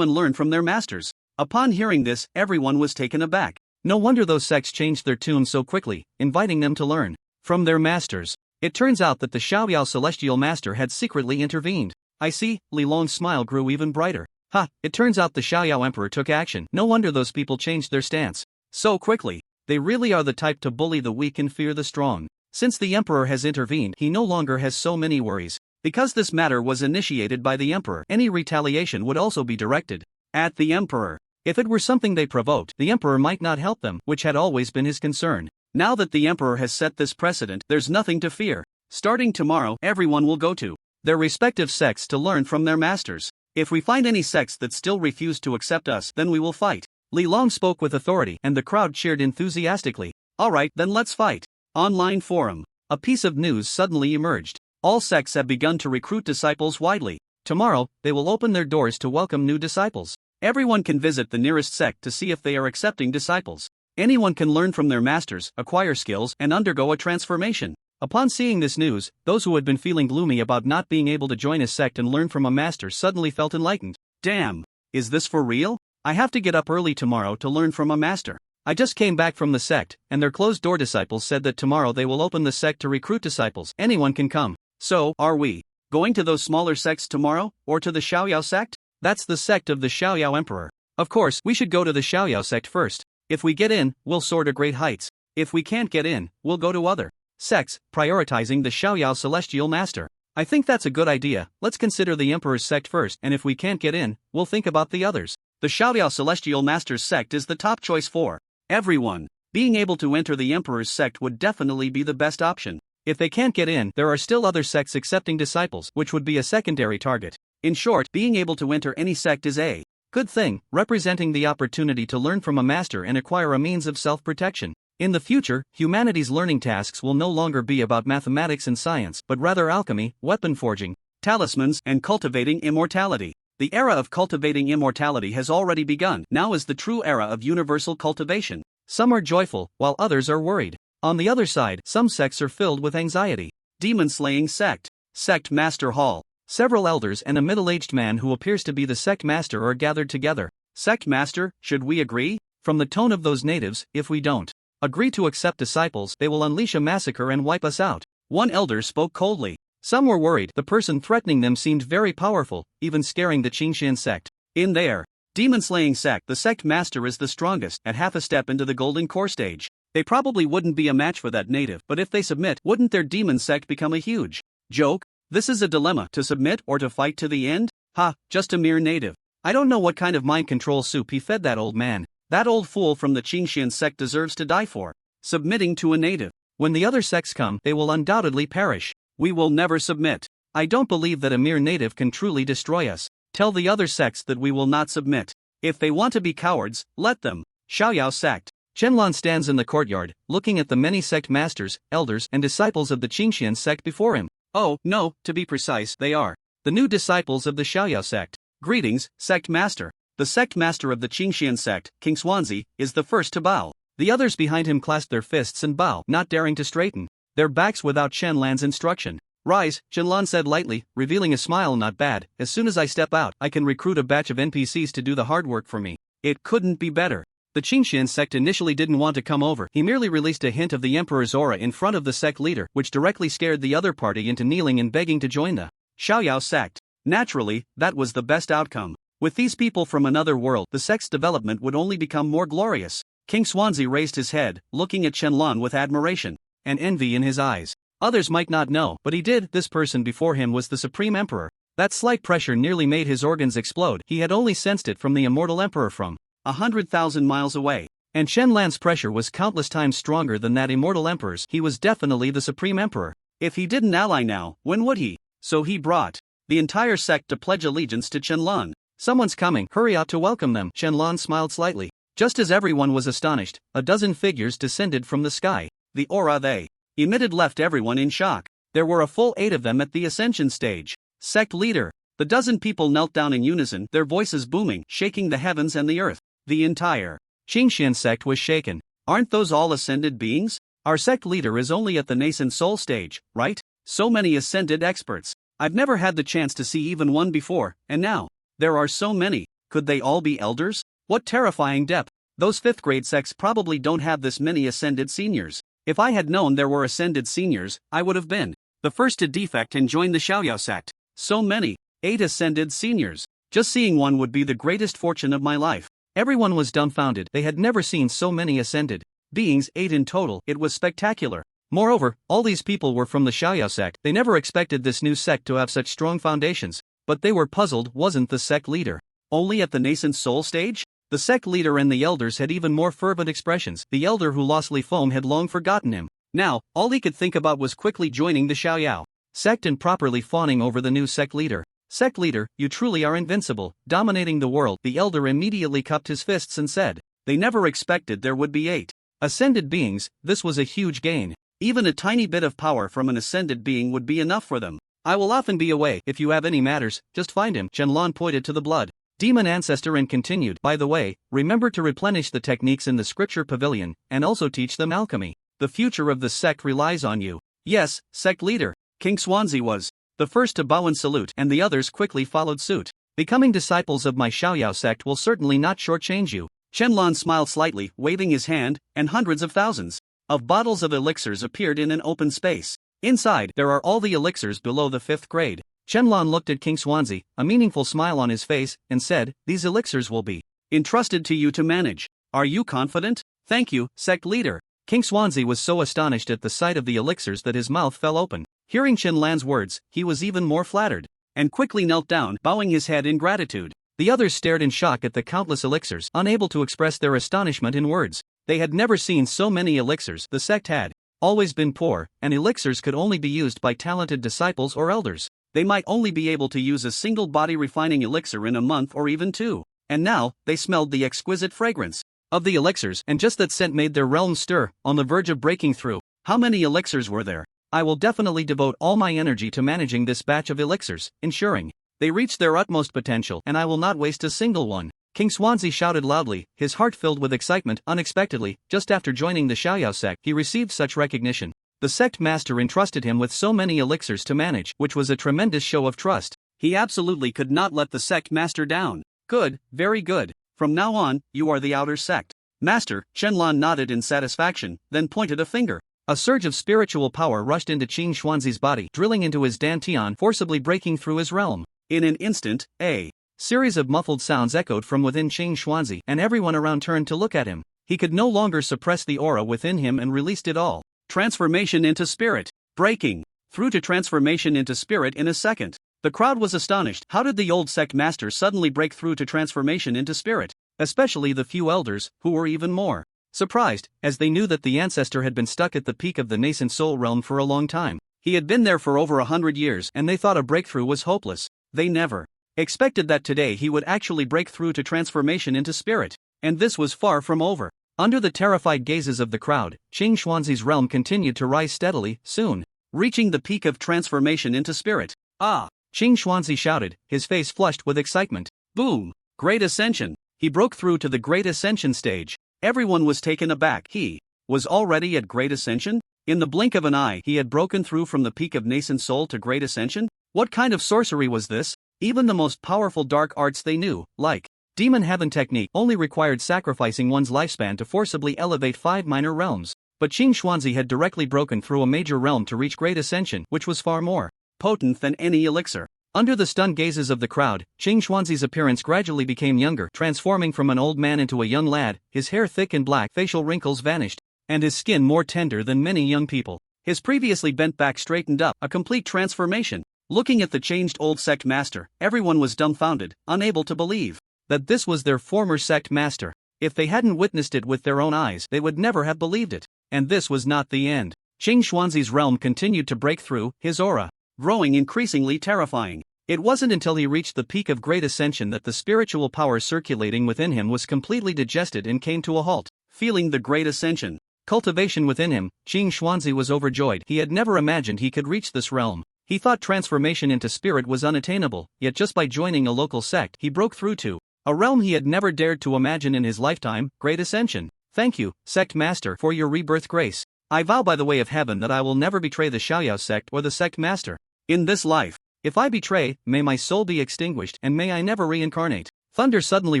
Speaker 2: and learn from their masters. Upon hearing this, everyone was taken aback. No wonder those sects changed their tune so quickly, inviting them to learn from their masters. It turns out that the Xiaoyao celestial master had secretly intervened. I see. Li Long's smile grew even brighter. Ha, it turns out the Xiaoyao emperor took action. No wonder those people changed their stance so quickly. They really are the type to bully the weak and fear the strong. Since the emperor has intervened, he no longer has so many worries. Because this matter was initiated by the emperor, any retaliation would also be directed at the emperor. If it were something they provoked, the emperor might not help them, which had always been his concern. Now that the emperor has set this precedent, there's nothing to fear. Starting tomorrow, everyone will go to their respective sects to learn from their masters. If we find any sects that still refuse to accept us, then we will fight. Li Long spoke with authority, and the crowd cheered enthusiastically. Alright, then let's fight. Online forum. A piece of news suddenly emerged. All sects have begun to recruit disciples widely. Tomorrow, they will open their doors to welcome new disciples. Everyone can visit the nearest sect to see if they are accepting disciples. Anyone can learn from their masters, acquire skills, and undergo a transformation. Upon seeing this news, those who had been feeling gloomy about not being able to join a sect and learn from a master suddenly felt enlightened. Damn! Is this for real? I have to get up early tomorrow to learn from a master. I just came back from the sect, and their closed-door disciples said that tomorrow they will open the sect to recruit disciples. Anyone can come. So, are we going to those smaller sects tomorrow, or to the Xiaoyao sect? That's the sect of the Xiaoyao emperor. Of course, we should go to the Xiaoyao sect first. If we get in, we'll soar to great heights. If we can't get in, we'll go to other sects, prioritizing the Xiaoyao celestial master. I think that's a good idea. Let's consider the emperor's sect first, and if we can't get in, we'll think about the others. The Xiaoyao celestial master's sect is the top choice for everyone. Being able to enter the emperor's sect would definitely be the best option. If they can't get in, there are still other sects accepting disciples, which would be a secondary target. In short, being able to enter any sect is a good thing, representing the opportunity to learn from a master and acquire a means of self-protection. In the future, humanity's learning tasks will no longer be about mathematics and science, but rather alchemy, weapon forging, talismans, and cultivating immortality. The era of cultivating immortality has already begun. Now is the true era of universal cultivation. Some are joyful, while others are worried. On the other side, some sects are filled with anxiety. Demon-slaying sect. Sect Master Hall. Several elders and a middle-aged man who appears to be the sect master are gathered together. Sect master, should we agree? From the tone of those natives, if we don't agree to accept disciples, they will unleash a massacre and wipe us out. One elder spoke coldly. Some were worried. The person threatening them seemed very powerful, even scaring the Qingxian sect. In their demon-slaying sect, the sect master is the strongest, at half a step into the golden core stage. They probably wouldn't be a match for that native, but if they submit, wouldn't their demon sect become a huge joke? This is a dilemma, to submit or to fight to the end? Ha, just a mere native. I don't know what kind of mind control soup he fed that old man. That old fool from the Qingxian sect deserves to die for submitting to a native. When the other sects come, they will undoubtedly perish. We will never submit. I don't believe that a mere native can truly destroy us. Tell the other sects that we will not submit. If they want to be cowards, let them. Xiaoyao sect. Qianlan stands in the courtyard, looking at the many sect masters, elders, and disciples of the Qingxian sect before him. Oh, no, to be precise, they are the new disciples of the Xiaoyao sect. Greetings, sect master. The sect master of the Qingxian sect, King Xuanzi, is the first to bow. The others behind him clasp their fists and bow, not daring to straighten their backs without Qianlan's instruction. Rise, Qianlan said lightly, revealing a smile. Not bad. As soon as I step out, I can recruit a batch of NPCs to do the hard work for me. It couldn't be better. The Qingshan sect initially didn't want to come over. He merely released a hint of the emperor's aura in front of the sect leader, which directly scared the other party into kneeling and begging to join the Xiaoyao sect. Naturally, that was the best outcome. With these people from another world, the sect's development would only become more glorious. King Xuanzi raised his head, looking at Qianlan with admiration and envy in his eyes. Others might not know, but he did. This person before him was the Supreme Emperor. That slight pressure nearly made his organs explode. He had only sensed it from the immortal emperor from 100,000 miles away. And Qianlan's pressure was countless times stronger than that immortal emperor's. He was definitely the Supreme Emperor. If he didn't ally now, when would he? So he brought the entire sect to pledge allegiance to Qianlan. Someone's coming, hurry out to welcome them. Qianlan smiled slightly. Just as everyone was astonished, a dozen figures descended from the sky. The aura they emitted left everyone in shock. There were a full 8 of them at the ascension stage. Sect leader. The dozen people knelt down in unison, their voices booming, shaking the heavens and the earth. The entire Qingshan sect was shaken. Aren't those all ascended beings? Our sect leader is only at the nascent soul stage, right? So many ascended experts. I've never had the chance to see even one before, and now there are so many. Could they all be elders? What terrifying depth. Those 5th grade sects probably don't have this many ascended seniors. If I had known there were ascended seniors, I would have been the first to defect and join the Xiaoyao sect. So many. 8 ascended seniors. Just seeing one would be the greatest fortune of my life. Everyone was dumbfounded. They had never seen so many ascended beings, 8 in total. It was spectacular. Moreover, all these people were from the Xiaoyao sect. They never expected this new sect to have such strong foundations. But they were puzzled. Wasn't the sect leader only at the nascent soul stage? The sect leader and the elders had even more fervent expressions. The elder who lost Li Feng had long forgotten him. Now, all he could think about was quickly joining the Xiaoyao sect and properly fawning over the new sect leader. Sect leader, you truly are invincible, dominating the world. The elder immediately cupped his fists and said, they never expected there would be 8 ascended beings. This was a huge gain. Even a tiny bit of power from an ascended being would be enough for them. I will often be away. If you have any matters, just find him. Qianlan pointed to the blood demon ancestor and continued, by the way, remember to replenish the techniques in the scripture pavilion, and also teach them alchemy. The future of the sect relies on you. Yes, sect leader. King Xuanzi was the first to bow and salute, and the others quickly followed suit. Becoming disciples of my Xiaoyao sect will certainly not shortchange you. Qianlan smiled slightly, waving his hand, and hundreds of thousands of bottles of elixirs appeared in an open space. Inside, there are all the elixirs below the 5th grade. Qianlan looked at King Xuanzi, a meaningful smile on his face, and said, these elixirs will be entrusted to you to manage. Are you confident? Thank you, sect leader. King Xuanzi was so astonished at the sight of the elixirs that his mouth fell open. Hearing Qianlan's words, he was even more flattered, and quickly knelt down, bowing his head in gratitude. The others stared in shock at the countless elixirs, unable to express their astonishment in words. They had never seen so many elixirs. The sect had always been poor, and elixirs could only be used by talented disciples or elders. They might only be able to use a single body refining elixir in a month or even 2. And now, they smelled the exquisite fragrance of the elixirs, and just that scent made their realm stir, on the verge of breaking through. How many elixirs were there? I will definitely devote all my energy to managing this batch of elixirs, ensuring they reach their utmost potential, and I will not waste a single one. King Xuanzi shouted loudly, his heart filled with excitement. Unexpectedly, just after joining the Xiaoyao sect, he received such recognition. The sect master entrusted him with so many elixirs to manage, which was a tremendous show of trust. He absolutely could not let the sect master down. Good, very good. From now on, you are the outer sect master. Qianlan nodded in satisfaction, then pointed a finger. A surge of spiritual power rushed into Qing Xuanzi's body, drilling into his dantian, forcibly breaking through his realm. In an instant, a series of muffled sounds echoed from within Qing Xuanzi, and everyone around turned to look at him. He could no longer suppress the aura within him and released it all. Transformation into spirit. Breaking through to transformation into spirit in a second. The crowd was astonished. How did the old sect master suddenly break through to transformation into spirit? Especially the few elders, who were even more surprised, as they knew that the ancestor had been stuck at the peak of the nascent soul realm for a long time. He had been there for over 100 years, and they thought a breakthrough was hopeless. They never expected that today he would actually break through to transformation into spirit. And this was far from over. Under the terrified gazes of the crowd, Qing Xuanzi's realm continued to rise steadily, soon reaching the peak of transformation into spirit. Ah! Qing Xuanzi shouted, his face flushed with excitement. Boom! Great ascension! He broke through to the great ascension stage. Everyone was taken aback. He was already at great ascension? In the blink of an eye, he had broken through from the peak of nascent soul to great ascension? What kind of sorcery was this? Even the most powerful dark arts they knew, like
Speaker 1: Demon Heaven technique only required sacrificing one's lifespan to forcibly elevate 5 minor realms. But Qing Xuanzi had directly broken through a major realm to reach Great Ascension, which was far more potent than any elixir. Under the stunned gazes of the crowd, Qing Xuanzi's appearance gradually became younger, transforming from an old man into a young lad. His hair thick and black, facial wrinkles vanished, and his skin more tender than many young people. His previously bent back straightened up, a complete transformation. Looking at the changed old sect master, everyone was dumbfounded, unable to believe that this was their former sect master. If they hadn't witnessed it with their own eyes, they would never have believed it. And this was not the end. Qing Xuanzi's realm continued to break through, his aura growing increasingly terrifying. It wasn't until he reached the peak of Great Ascension that the spiritual power circulating within him was completely digested and came to a halt. Feeling the Great Ascension cultivation within him, Qing Xuanzi was overjoyed. He had never imagined he could reach this realm. He thought transformation into spirit was unattainable, yet just by joining a local sect, he broke through to a realm he had never dared to imagine in his lifetime, Great Ascension. Thank you, Sect Master, for your rebirth grace. I vow by the way of heaven that I will never betray the Xiaoyao sect or the Sect Master in this life. If I betray, may my soul be extinguished and may I never reincarnate. Thunder suddenly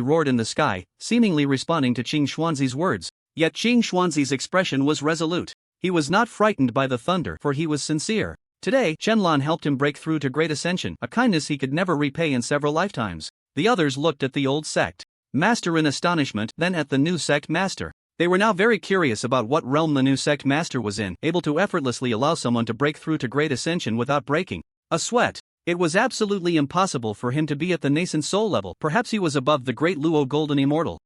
Speaker 1: roared in the sky, seemingly responding to Qing Xuanzi's words. Yet Qing Xuanzi's expression was resolute. He was not frightened by the thunder, for he was sincere. Today, Shenlong helped him break through to Great Ascension, a kindness he could never repay in several lifetimes. The others looked at the old sect master in astonishment, then at the new sect master. They were now very curious about what realm the new sect master was in, able to effortlessly allow someone to break through to Great Ascension without breaking a sweat. It was absolutely impossible for him to be at the nascent soul level. Perhaps he was above the great Luo Golden Immortal.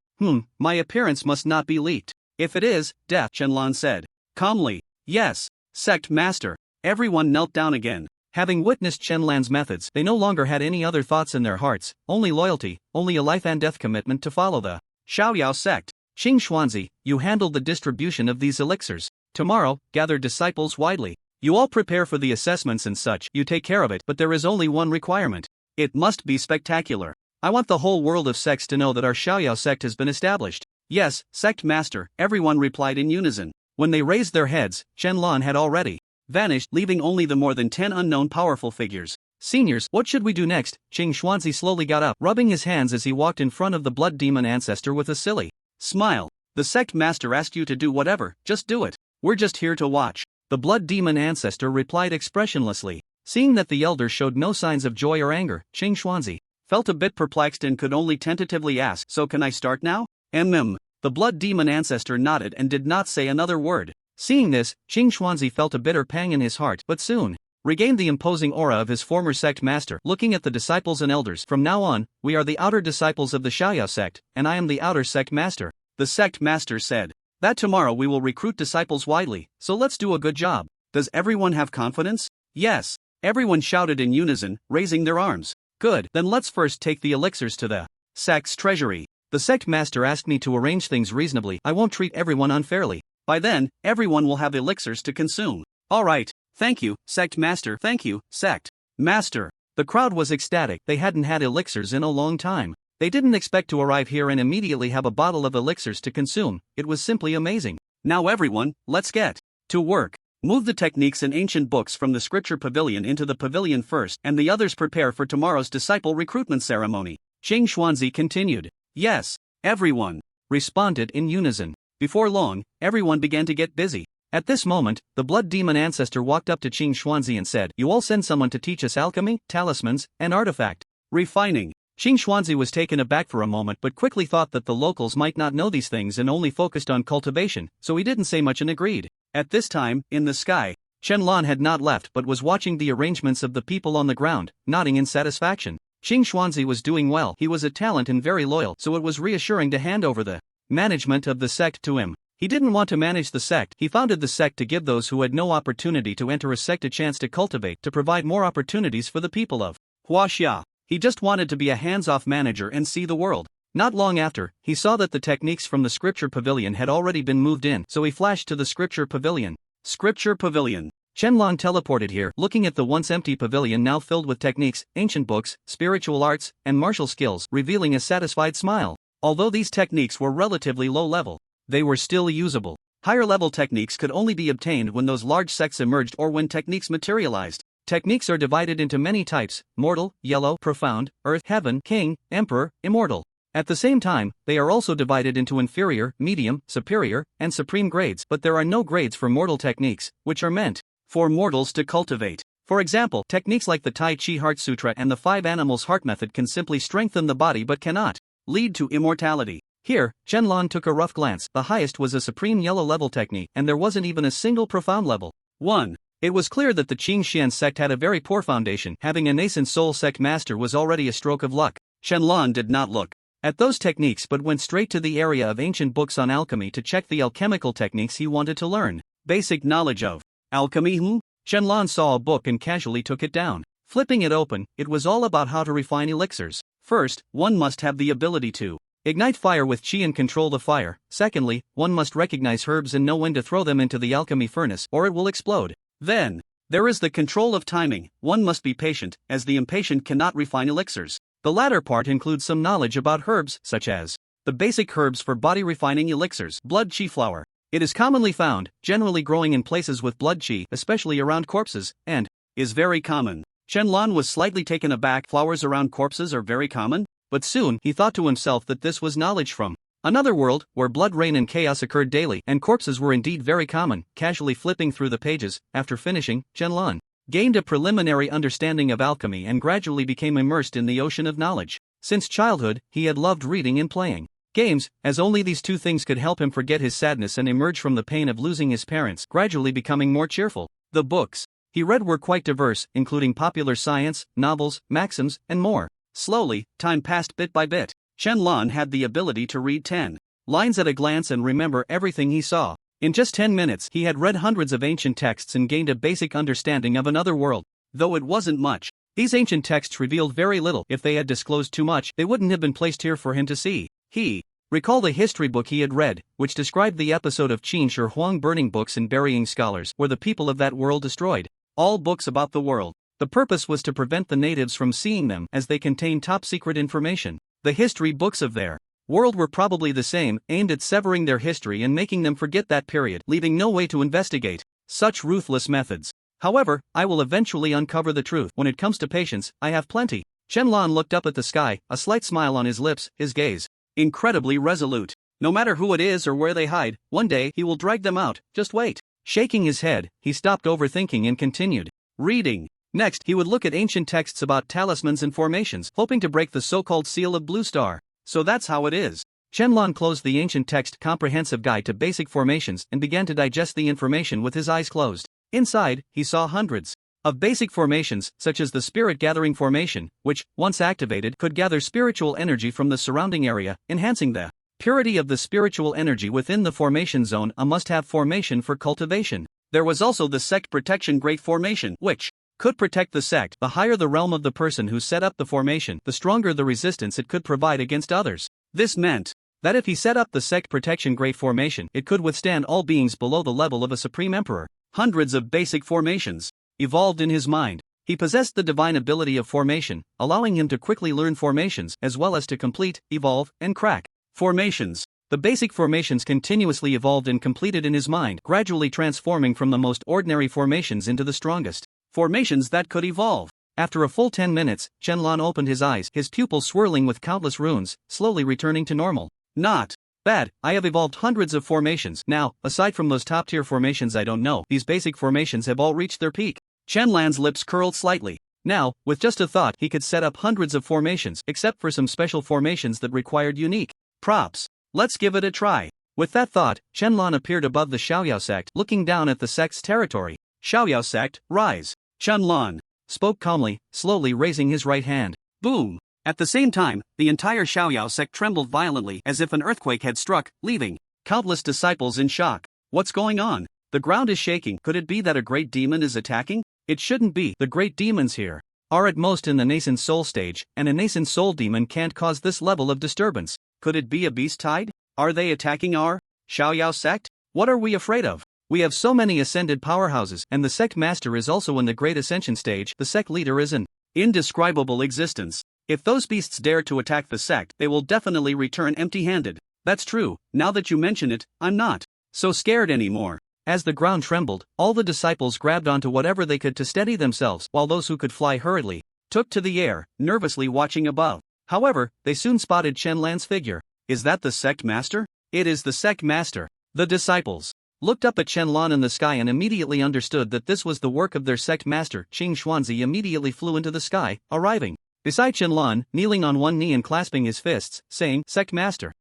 Speaker 1: My appearance must not be leaked. If it is, death, Shenlong said calmly. Yes, sect master. Everyone knelt down again. Having witnessed Shenlong's methods, they no longer had any other thoughts in their hearts, only loyalty, only a life and death commitment to follow the Xiaoyao sect. Qing Xuanzi, you handled the distribution of these elixirs. Tomorrow, gather disciples widely. You all prepare for the assessments and such, you take care of it, but there is only one requirement. It must be spectacular. I want the whole world of sects to know that our Xiaoyao sect has been established. Yes, sect master, everyone replied in unison. When they raised their heads, Shenlong had already vanished, leaving only the more than 10 unknown powerful figures. Seniors, what should we do next? Qing Xuanzi slowly got up, rubbing his hands as he walked in front of the blood demon ancestor with a silly smile. The sect master asked you to do whatever, just do it. We're just here to watch. The blood demon ancestor replied expressionlessly. Seeing that the elder showed no signs of joy or anger, Qing Xuanzi felt a bit perplexed and could only tentatively ask, so can I start now? The blood demon ancestor nodded and did not say another word. Seeing this, Qing Xuanzi felt a bitter pang in his heart, but soon regained the imposing aura of his former sect master. Looking at the disciples and elders, from now on, we are the outer disciples of the Xiaoyao sect, and I am the outer sect master. The sect master said that tomorrow we will recruit disciples widely, so let's do a good job. Does everyone have confidence? Yes. Everyone shouted in unison, raising their arms. Good, then let's first take the elixirs to the sect's treasury. The sect master asked me to arrange things reasonably. I won't treat everyone unfairly. By then, everyone will have elixirs to consume. Alright, thank you, sect master. Thank you, sect master. The crowd was ecstatic. They hadn't had elixirs in a long time. They didn't expect to arrive here and immediately have a bottle of elixirs to consume. It was simply amazing. Now everyone, let's get to work. Move the techniques and ancient books from the scripture pavilion into the pavilion first, and the others prepare for tomorrow's disciple recruitment ceremony. Qing Xuanzi continued. Yes, everyone responded in unison. Before long, everyone began to get busy. At this moment, the blood demon ancestor walked up to Qing Xuanzi and said, you all send someone to teach us alchemy, talismans, and artifact refining. Qing Xuanzi was taken aback for a moment but quickly thought that the locals might not know these things and only focused on cultivation, so he didn't say much and agreed. At this time, in the sky, Shenlong had not left but was watching the arrangements of the people on the ground, nodding in satisfaction. Qing Xuanzi was doing well. He was a talent and very loyal, so it was reassuring to hand over the management of the sect to him. He didn't want to manage the sect. He founded the sect to give those who had no opportunity to enter a sect a chance to cultivate, to provide more opportunities for the people of Huaxia. He just wanted to be a hands-off manager and see the world. Not long after, he saw that the techniques from the scripture pavilion had already been moved in, so he flashed to the scripture pavilion. Scripture pavilion. Shenlong teleported here, looking at the once empty pavilion now filled with techniques, ancient books, spiritual arts, and martial skills, revealing a satisfied smile. Although these techniques were relatively low level, they were still usable. Higher level techniques could only be obtained when those large sects emerged or when techniques materialized. Techniques are divided into many types: mortal, yellow, profound, earth, heaven, king, emperor, immortal. At the same time, they are also divided into inferior, medium, superior, and supreme grades, but there are no grades for mortal techniques, which are meant for mortals to cultivate. For example, techniques like the Tai Chi Heart Sutra and the 5 Animals Heart Method can simply strengthen the body but cannot lead to immortality. Here, Shenlong took a rough glance. The highest was a supreme yellow level technique, and there wasn't even a single profound level. 1. It was clear that the Qingxian sect had a very poor foundation. Having a nascent soul sect master was already a stroke of luck. Shenlong did not look at those techniques but went straight to the area of ancient books on alchemy to check the alchemical techniques he wanted to learn. Basic knowledge of alchemy. Shenlong saw a book and casually took it down. Flipping it open, it was all about how to refine elixirs. First, one must have the ability to ignite fire with qi and control the fire. Secondly, one must recognize herbs and know when to throw them into the alchemy furnace or it will explode. Then, there is the control of timing. One must be patient, as the impatient cannot refine elixirs. The latter part includes some knowledge about herbs, such as the basic herbs for body refining elixirs. Blood qi flower. It is commonly found, generally growing in places with blood qi, especially around corpses, and is very common. Shenlong was slightly taken aback. Flowers around corpses are very common, but soon he thought to himself that this was knowledge from another world, where blood rain and chaos occurred daily, and corpses were indeed very common. Casually flipping through the pages, after finishing, Shenlong gained a preliminary understanding of alchemy and gradually became immersed in the ocean of knowledge. Since childhood, he had loved reading and playing games, as only these two things could help him forget his sadness and emerge from the pain of losing his parents, gradually becoming more cheerful. The books he read were quite diverse, including popular science, novels, maxims, and more. Slowly, time passed bit by bit. Shenlong had the ability to read 10 lines at a glance and remember everything he saw. In just 10 minutes, he had read hundreds of ancient texts and gained a basic understanding of another world. Though it wasn't much, these ancient texts revealed very little. If they had disclosed too much, they wouldn't have been placed here for him to see. He recalled a history book he had read, which described the episode of Qin Shi Huang burning books and burying scholars, where the people of that world destroyed all books about the world. The purpose was to prevent the natives from seeing them, as they contained top-secret information. The history books of their world were probably the same, aimed at severing their history and making them forget that period, leaving no way to investigate such ruthless methods. However, I will eventually uncover the truth. When it comes to patience, I have plenty. Shenlong looked up at the sky, a slight smile on his lips, his gaze incredibly resolute. No matter who it is or where they hide, one day he will drag them out. Just wait. Shaking his head, he stopped overthinking and continued reading. Next, he would look at ancient texts about talismans and formations, hoping to break the so-called seal of Blue Star. So that's how it is. Shenlong closed the ancient text Comprehensive Guide to Basic Formations and began to digest the information with his eyes closed. Inside, he saw hundreds of basic formations, such as the Spirit Gathering Formation, which, once activated, could gather spiritual energy from the surrounding area, enhancing the purity of the spiritual energy within the formation zone, a must-have formation for cultivation. There was also the Sect Protection Great Formation, which could protect the sect. The higher the realm of the person who set up the formation, the stronger the resistance it could provide against others. This meant that if he set up the Sect Protection Great Formation, it could withstand all beings below the level of a supreme emperor. Hundreds of basic formations evolved in his mind. He possessed the divine ability of formation, allowing him to quickly learn formations as well as to complete, evolve, and crack formations. The basic formations continuously evolved and completed in his mind, gradually transforming from the most ordinary formations into the strongest formations that could evolve. After a full 10 minutes, Shenlong opened his eyes, his pupils swirling with countless runes, slowly returning to normal. Not bad. I have evolved hundreds of formations. Now, aside from those top-tier formations I don't know, these basic formations have all reached their peak. Shenlong's lips curled slightly. Now, with just a thought, he could set up hundreds of formations, except for some special formations that required unique props. Let's give it a try. With that thought, Shenlong appeared above the Xiaoyao sect, looking down at the sect's territory. Xiaoyao sect, rise. Shenlong spoke calmly, slowly raising his right hand. Boom! At the same time, the entire Xiaoyao sect trembled violently as if an earthquake had struck, leaving countless disciples in shock. What's going on? The ground is shaking. Could it be that a great demon is attacking? It shouldn't be. The great demons here are at most in the nascent soul stage, and a nascent soul demon can't cause this level of disturbance. Could it be a beast tide? Are they attacking our Xiaoyao sect? What are we afraid of? We have so many ascended powerhouses, and the sect master is also in the great ascension stage. The sect leader is an indescribable existence. If those beasts dare to attack the sect, they will definitely return empty-handed. That's true. Now that you mention it, I'm not so scared anymore. As the ground trembled, all the disciples grabbed onto whatever they could to steady themselves, while those who could fly hurriedly took to the air, nervously watching above.
Speaker 2: However, they soon spotted Chen Lan's figure. Is that the sect master? It is the sect master. The disciples looked up at Chen Lan in the sky and immediately understood that this was the work of their sect master. Qing Xuanzi immediately flew into the sky, arriving beside Chen Lan, kneeling on one knee and clasping his fists, saying, "Sect master."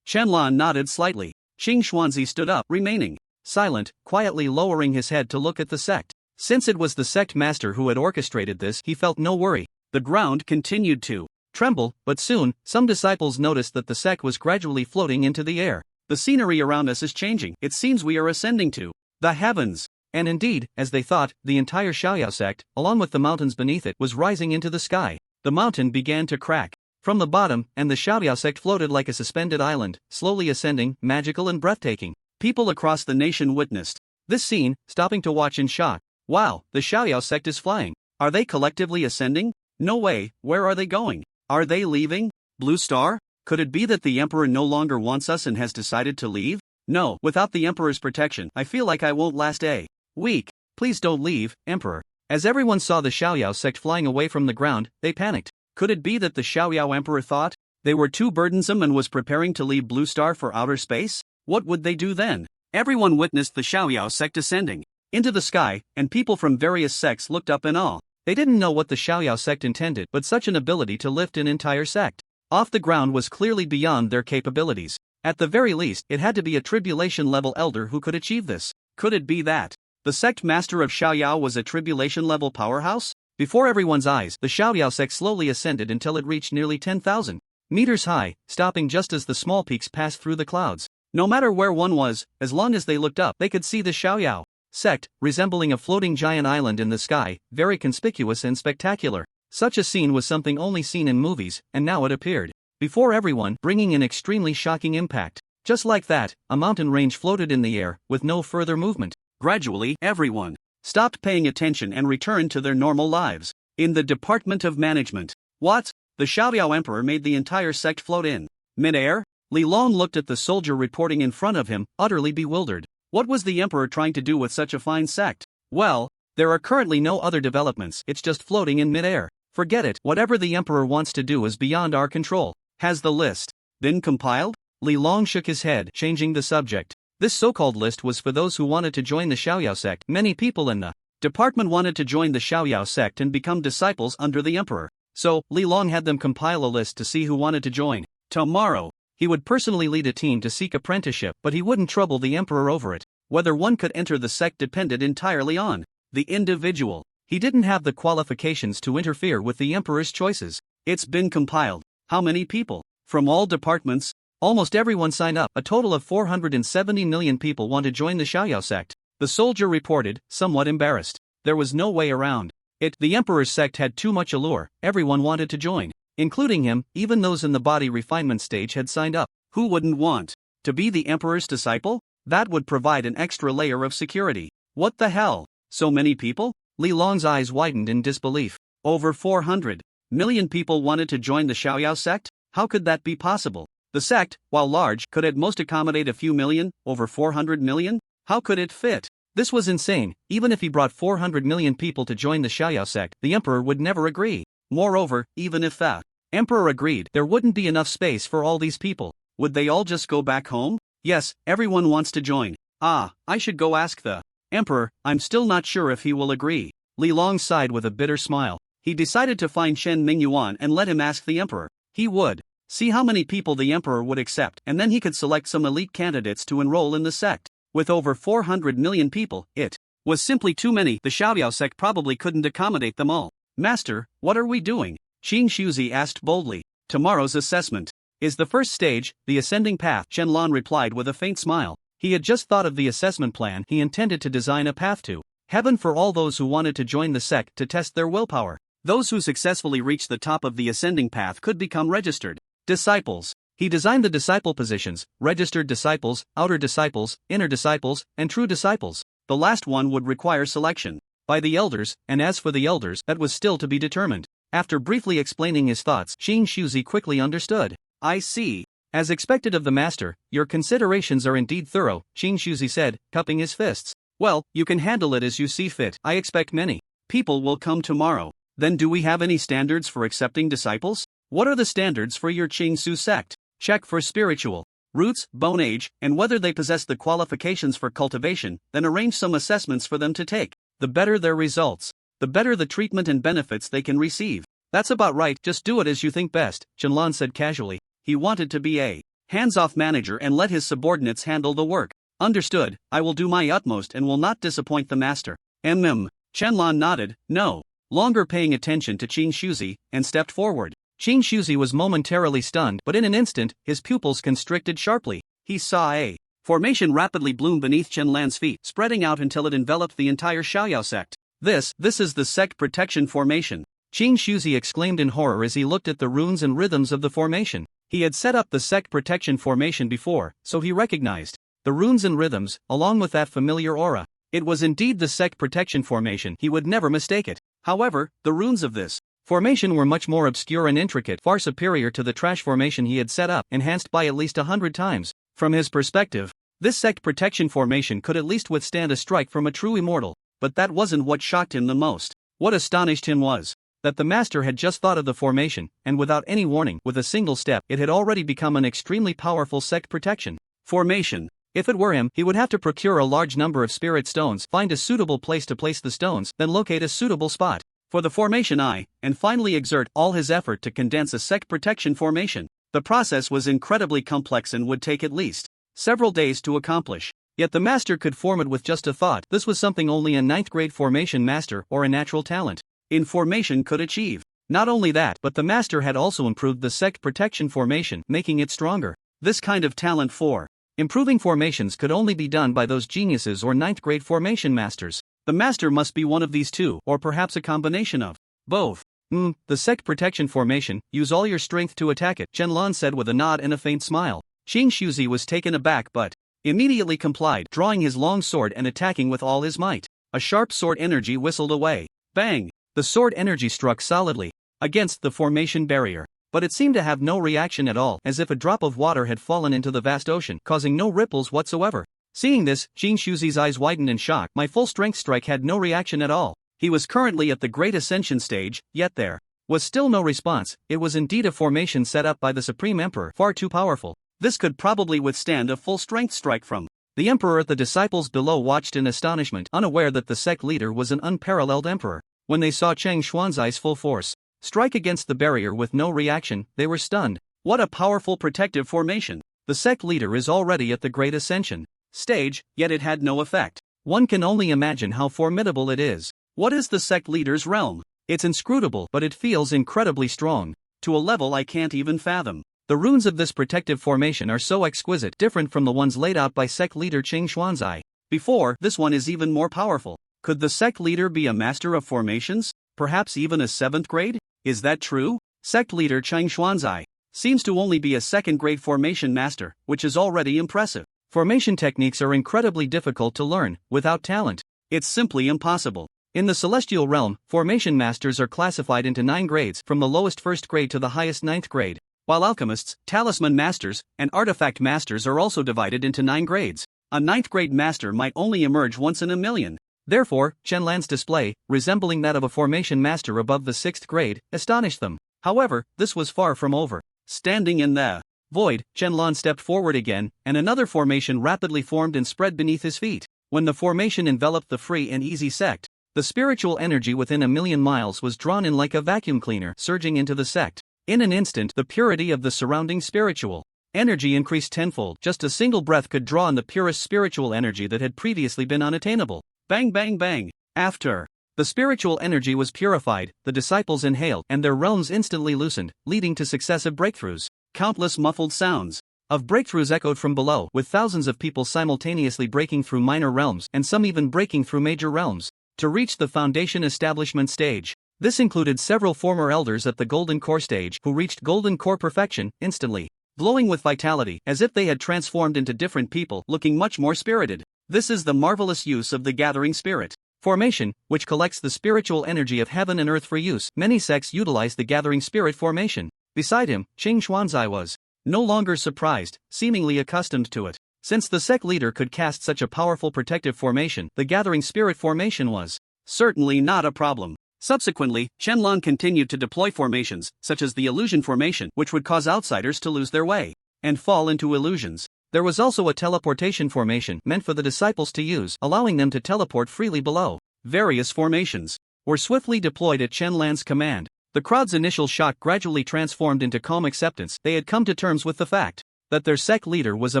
Speaker 2: Chen Lan nodded slightly. Qing Xuanzi stood up, remaining silent, quietly lowering his head to look at the sect. Since it was the sect master who had orchestrated this, he felt no worry. The ground continued to tremble, but soon, some disciples noticed that the sect was gradually floating into the air. The scenery around us is changing. It seems we are ascending to the heavens. And indeed, as they thought, the entire Xiaoyao sect, along with the mountains beneath it, was rising into the sky. The mountain began to crack from the bottom, and the Xiaoyao sect floated like a suspended island, slowly ascending, magical and breathtaking. People across the nation witnessed this scene, stopping to watch in shock. Wow, the Xiaoyao sect is flying. Are they collectively ascending? No way, where are they going? Are they leaving? Blue Star? Could it be that the Emperor no longer wants us and has decided to leave? No, without the Emperor's protection, I feel like I won't last a week. Please don't leave, Emperor. As everyone saw the Xiaoyao sect flying away from the ground, they panicked. Could it be that the Xiaoyao Emperor thought they were too burdensome and was preparing to leave Blue Star for outer space? What would they do then? Everyone witnessed the Xiaoyao sect ascending into the sky, and people from various sects looked up in awe. They didn't know what the Xiaoyao sect intended, but such an ability to lift an entire sect off the ground was clearly beyond their capabilities. At the very least, it had to be a tribulation-level elder who could achieve this. Could it be that the sect master of Xiaoyao was a tribulation-level powerhouse? Before everyone's eyes, the Xiaoyao sect slowly ascended until it reached nearly 10,000 meters high, stopping just as the small peaks passed through the clouds. No matter where one was, as long as they looked up, they could see the Xiaoyao sect, resembling a floating giant island in the sky, very conspicuous and spectacular. Such a scene was something only seen in movies, and now it appeared before everyone, bringing an extremely shocking impact. Just like that, a mountain range floated in the air, with no further movement. Gradually, everyone stopped paying attention and returned to their normal lives. In the Department of Management, what? The Xiaoyao Emperor made the entire sect float in mid-air? Li Long looked at the soldier reporting in front of him, utterly bewildered. What was the Emperor trying to do with such a fine sect? Well, there are currently no other developments, it's just floating in mid-air. Forget it, whatever the Emperor wants to do is beyond our control. Has the list been compiled? Li Long shook his head, changing the subject. This so-called list was for those who wanted to join the Xiaoyao sect. Many people in the department wanted to join the Xiaoyao sect and become disciples under the Emperor. So, Li Long had them compile a list to see who wanted to join. Tomorrow, he would personally lead a team to seek apprenticeship, but he wouldn't trouble the Emperor over it. Whether one could enter the sect depended entirely on the individual. He didn't have the qualifications to interfere with the Emperor's choices. It's been compiled. How many people? From all departments? Almost everyone signed up. A total of 470 million people want to join the Xiaoyao sect. The soldier reported, somewhat embarrassed. There was no way around it. The Emperor's sect had too much allure. Everyone wanted to join. Including him, even those in the body refinement stage had signed up. Who wouldn't want to be the Emperor's disciple? That would provide an extra layer of security. What the hell? So many people? Li Long's eyes widened in disbelief. Over 400 million people wanted to join the Xiaoyao sect? How could that be possible? The sect, while large, could at most accommodate a few million. Over 400 million? How could it fit? This was insane. Even if he brought 400 million people to join the Xiaoyao sect, the Emperor would never agree. Moreover, even if the Emperor agreed, there wouldn't be enough space for all these people. Would they all just go back home? Yes, everyone wants to join. I should go ask the Emperor. I'm still not sure if he will agree. Li Long sighed with a bitter smile. He decided to find Shen Mingyuan and let him ask the Emperor. He would see how many people the Emperor would accept, and then he could select some elite candidates to enroll in the sect. With over 400 million people, it was simply too many. The Xiaoyao sect probably couldn't accommodate them all. Master, what are we doing? Qing Shuzi asked boldly. Tomorrow's assessment is the first stage, the ascending path. Chen Lan replied with a faint smile. He had just thought of the assessment plan he intended to design a path to heaven for all those who wanted to join the sect to test their willpower. Those who successfully reached the top of the ascending path could become registered disciples. He designed the disciple positions: registered disciples, outer disciples, inner disciples, and true disciples. The last one would require selection by the elders, and as for the elders, that was still to be determined. After briefly explaining his thoughts, Qing Shuzi quickly understood. I see. As expected of the master, your considerations are indeed thorough, Qing Shuzi said, cupping his fists. Well, you can handle it as you see fit. I expect many people will come tomorrow. Then do we have any standards for accepting disciples? What are the standards for your Qingsu sect? Check for spiritual roots, bone age, and whether they possess the qualifications for cultivation, then arrange some assessments for them to take. The better their results, the better the treatment and benefits they can receive. That's about right, just do it as you think best, Qianlan said casually. He wanted to be a hands-off manager and let his subordinates handle the work. Understood, I will do my utmost and will not disappoint the master. Qianlan nodded, no longer paying attention to Qing Shuzi, and stepped forward. Qing Shuzi was momentarily stunned, but in an instant, his pupils constricted sharply. He saw a formation rapidly bloom beneath Qianlan's feet, spreading out until it enveloped the entire Xiaoyao sect. This is the sect protection formation. Qing Shuzi exclaimed in horror as he looked at the runes and rhythms of the formation. He had set up the sect protection formation before, so he recognized the runes and rhythms, along with that familiar aura. It was indeed the sect protection formation, he would never mistake it. However, the runes of this formation were much more obscure and intricate, far superior to the trash formation he had set up, enhanced by at least 100 times. From his perspective, this sect protection formation could at least withstand a strike from a true immortal. But that wasn't what shocked him the most. What astonished him was that the master had just thought of the formation, and without any warning, with a single step, it had already become an extremely powerful sect protection formation. If it were him, he would have to procure a large number of spirit stones, find a suitable place to place the stones, then locate a suitable spot for the formation and finally exert all his effort to condense a sect protection formation. The process was incredibly complex and would take at least several days to accomplish. Yet the master could form it with just a thought. This was something only a 9th grade formation master or a natural talent in formation could achieve. Not only that, but the master had also improved the sect protection formation, making it stronger. This kind of talent for improving formations could only be done by those geniuses or 9th grade formation masters. The master must be one of these two, or perhaps a combination of both. The sect protection formation, use all your strength to attack it, Qianlan said with a nod and a faint smile. Qing Shuzi was taken aback but immediately complied, drawing his long sword and attacking with all his might. A sharp sword energy whistled away. Bang! The sword energy struck solidly against the formation barrier, but it seemed to have no reaction at all, as if a drop of water had fallen into the vast ocean, causing no ripples whatsoever. Seeing this, Qing Shuzi's eyes widened in shock. My full strength strike had no reaction at all. He was currently at the Great Ascension stage, yet there was still no response. It was indeed a formation set up by the Supreme Emperor, far too powerful. This could probably withstand a full strength strike from the Emperor. The disciples below watched in astonishment, unaware that the sect leader was an unparalleled emperor. When they saw Cheng Xuanzai's full force strike against the barrier with no reaction, they were stunned. What a powerful protective formation! The sect leader is already at the Great Ascension stage, yet it had no effect. One can only imagine how formidable it is. What is the sect leader's realm? It's inscrutable, but it feels incredibly strong, to a level I can't even fathom. The runes of this protective formation are so exquisite, different from the ones laid out by sect leader Cheng Xuanzai. Before, this one is even more powerful. Could the sect leader be a master of formations? Perhaps even a 7th grade? Is that true? Sect leader Cheng Xuanzai seems to only be a 2nd grade formation master, which is already impressive. Formation techniques are incredibly difficult to learn without talent. It's simply impossible. In the celestial realm, formation masters are classified into 9 grades, from the lowest 1st grade to the highest 9th grade, while alchemists, talisman masters, and artifact masters are also divided into 9 grades. A 9th grade master might only emerge once in a million. Therefore, Qianlan's display, resembling that of a formation master above the 6th grade, astonished them. However, this was far from over. Standing in the void, Qianlan stepped forward again, and another formation rapidly formed and spread beneath his feet. When the formation enveloped the free and easy sect, the spiritual energy within a million miles was drawn in like a vacuum cleaner, surging into the sect. In an instant, the purity of the surrounding spiritual energy increased tenfold. Just a single breath could draw in the purest spiritual energy that had previously been unattainable. Bang bang bang! After the spiritual energy was purified, the disciples inhaled, and their realms instantly loosened, leading to successive breakthroughs. Countless muffled sounds of breakthroughs echoed from below, with thousands of people simultaneously breaking through minor realms, and some even breaking through major realms, to reach the foundation establishment stage. This included several former elders at the Golden Core stage who reached Golden Core perfection instantly, glowing with vitality, as if they had transformed into different people, looking much more spirited. This is the marvelous use of the gathering spirit formation, which collects the spiritual energy of heaven and earth for use. Many sects utilize the gathering spirit formation. Beside him, Qing Xuanzai was no longer surprised, seemingly accustomed to it. Since the sect leader could cast such a powerful protective formation, the gathering spirit formation was certainly not a problem. Subsequently, Shenlong continued to deploy formations, such as the illusion formation, which would cause outsiders to lose their way and fall into illusions. There was also a teleportation formation meant for the disciples to use, allowing them to teleport freely below. Various formations were swiftly deployed at Shenlan's command. The crowd's initial shock gradually transformed into calm acceptance. They had come to terms with the fact that their sect leader was a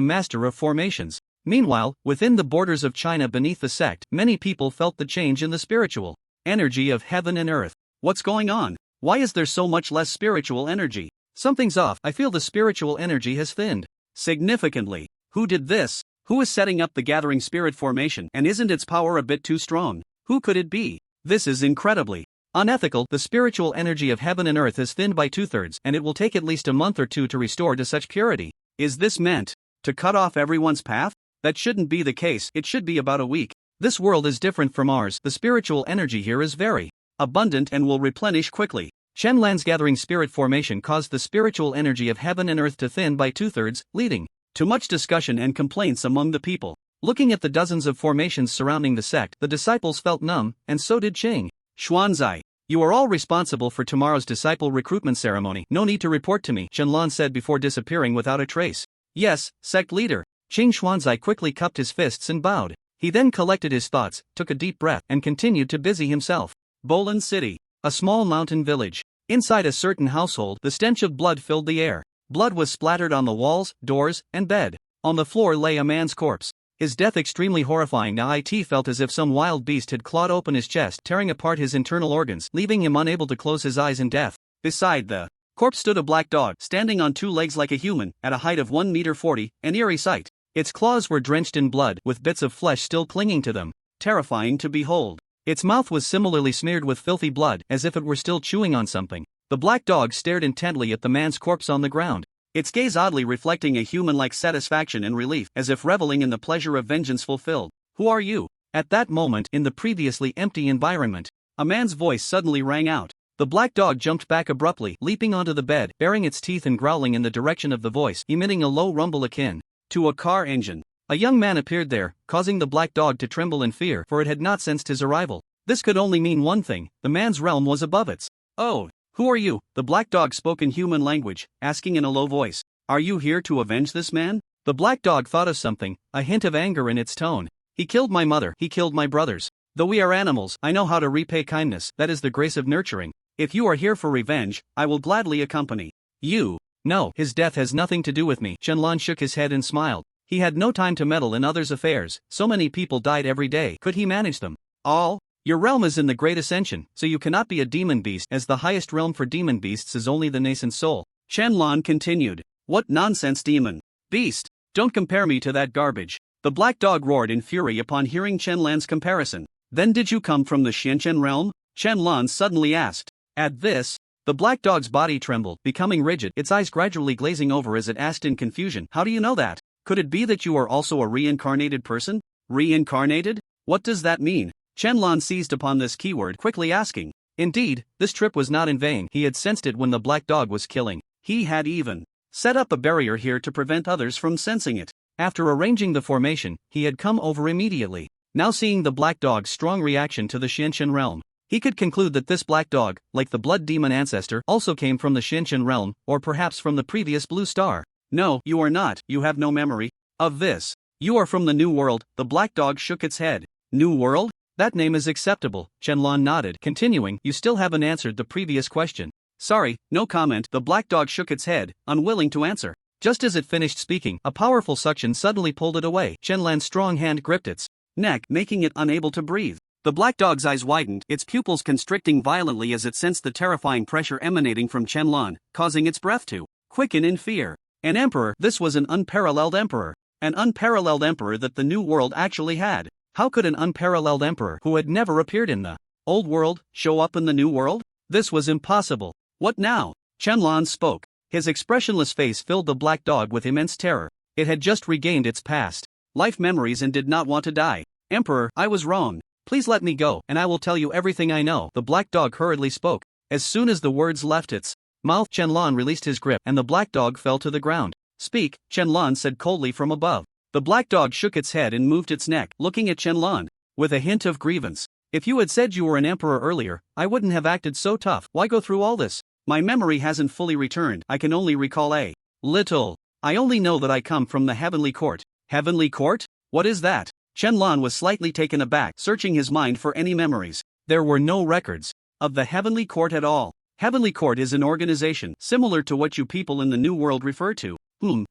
Speaker 2: master of formations. Meanwhile, within the borders of China beneath the sect, many people felt the change in the spiritual energy of heaven and earth. What's going on? Why is there so much less spiritual energy? Something's off. I feel the spiritual energy has thinned significantly. Who did this? Who is setting up the gathering spirit formation, and isn't its power a bit too strong? Who could it be? This is incredibly unethical. The spiritual energy of heaven and earth is thinned by 2/3, and it will take at least a month or two to restore to such purity. Is this meant to cut off everyone's path? That shouldn't be the case. It should be about a week. This world is different from ours. The spiritual energy here is very abundant and will replenish quickly. Shenlan's gathering spirit formation caused the spiritual energy of heaven and earth to thin by 2/3, leading to much discussion and complaints among the people. Looking at the dozens of formations surrounding the sect, the disciples felt numb, and so did Qing Xuanzai. You are all responsible for tomorrow's disciple recruitment ceremony. No need to report to me, Shenlan said before disappearing without a trace. Yes, sect leader. Qing Xuanzai quickly cupped his fists and bowed. He then collected his thoughts, took a deep breath, and continued to busy himself. Bolan City, a small mountain village. Inside a certain household, the stench of blood filled the air. Blood was splattered on the walls, doors, and bed. On the floor lay a man's corpse. His death extremely horrifying. Now it felt as if some wild beast had clawed open his chest, tearing apart his internal organs, leaving him unable to close his eyes in death. Beside the corpse stood a black dog, standing on two legs like a human, at a height of 1.40 meters, an eerie sight. Its claws were drenched in blood, with bits of flesh still clinging to them. Terrifying to behold. Its mouth was similarly smeared with filthy blood, as if it were still chewing on something. The black dog stared intently at the man's corpse on the ground, its gaze oddly reflecting a human-like satisfaction and relief, as if reveling in the pleasure of vengeance fulfilled. Who are you? At that moment, in the previously empty environment, a man's voice suddenly rang out. The black dog jumped back abruptly, leaping onto the bed, baring its teeth and growling in the direction of the voice, emitting a low rumble akin to a car engine. A young man appeared there, causing the black dog to tremble in fear, for it had not sensed his arrival. This could only mean one thing: the man's realm was above its. Oh, who are you? The black dog spoke in human language, asking in a low voice. Are you here to avenge this man? The black dog thought of something, a hint of anger in its tone. He killed my mother, he killed my brothers. Though we are animals, I know how to repay kindness. That is the grace of nurturing. If you are here for revenge, I will gladly accompany you. No, his death has nothing to do with me. Shenlan shook his head and smiled. He had no time to meddle in others' affairs. So many people died every day. Could he manage them all? Your realm is in the Great Ascension, so you cannot be a demon beast, as the highest realm for demon beasts is only the nascent soul. Shenlan continued. What nonsense, demon beast? Don't compare me to that garbage. The black dog roared in fury upon hearing Shenlan's comparison. Then did you come from the Xianchen realm? Shenlan suddenly asked. At this, the black dog's body trembled, becoming rigid, its eyes gradually glazing over as it asked in confusion. How do you know that? Could it be that you are also a reincarnated person? Reincarnated? What does that mean? Shenlan seized upon this keyword, quickly asking. Indeed, this trip was not in vain. He had sensed it when the black dog was killing. He had even set up a barrier here to prevent others from sensing it. After arranging the formation, he had come over immediately. Now seeing the black dog's strong reaction to the Xianchen realm, he could conclude that this black dog, like the blood demon ancestor, also came from the Xianchen realm, or perhaps from the previous blue star. No, you are not. You have no memory of this. You are from the New World. The black dog shook its head. New World? That name is acceptable. Shenlan nodded, continuing. You still haven't answered the previous question. Sorry, no comment. The black dog shook its head, unwilling to answer. Just as it finished speaking, a powerful suction suddenly pulled it away. Shenlan's strong hand gripped its neck, making it unable to breathe. The black dog's eyes widened, its pupils constricting violently as it sensed the terrifying pressure emanating from Shenlan, causing its breath to quicken in fear. An emperor. This was an unparalleled emperor. An unparalleled emperor that the New World actually had. How could an unparalleled emperor who had never appeared in the Old World show up in the New World? This was impossible. What now? Shenlan spoke. His expressionless face filled the black dog with immense terror. It had just regained its past life memories and did not want to die. Emperor, I was wrong. Please let me go, and I will tell you everything I know. The black dog hurriedly spoke. As soon as the words left its mouth, Shenlan released his grip, and the black dog fell to the ground. Speak, Shenlan said coldly from above. The black dog shook its head and moved its neck, looking at Shenlan with a hint of grievance. If you had said you were an emperor earlier, I wouldn't have acted so tough. Why go through all this? My memory hasn't fully returned. I can only recall a little. I only know that I come from the heavenly court. Heavenly court? What is that? Shenlong was slightly taken aback, searching his mind for any memories. There were no records of the heavenly court at all. Heavenly court is an organization similar to what you people in the New World refer to.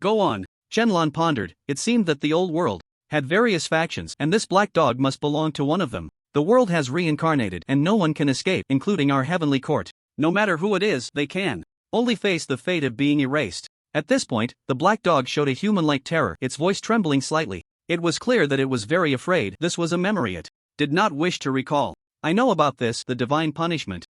Speaker 2: Go on. Shenlong pondered. It seemed that the old world had various factions, and this black dog must belong to one of them. The world has reincarnated, and no one can escape, including our heavenly court. No matter who it is, they can only face the fate of being erased. At this point, the black dog showed a human-like terror, its voice trembling slightly. It was clear that it was very afraid. This was a memory it did not wish to recall. I know about this, the divine punishment.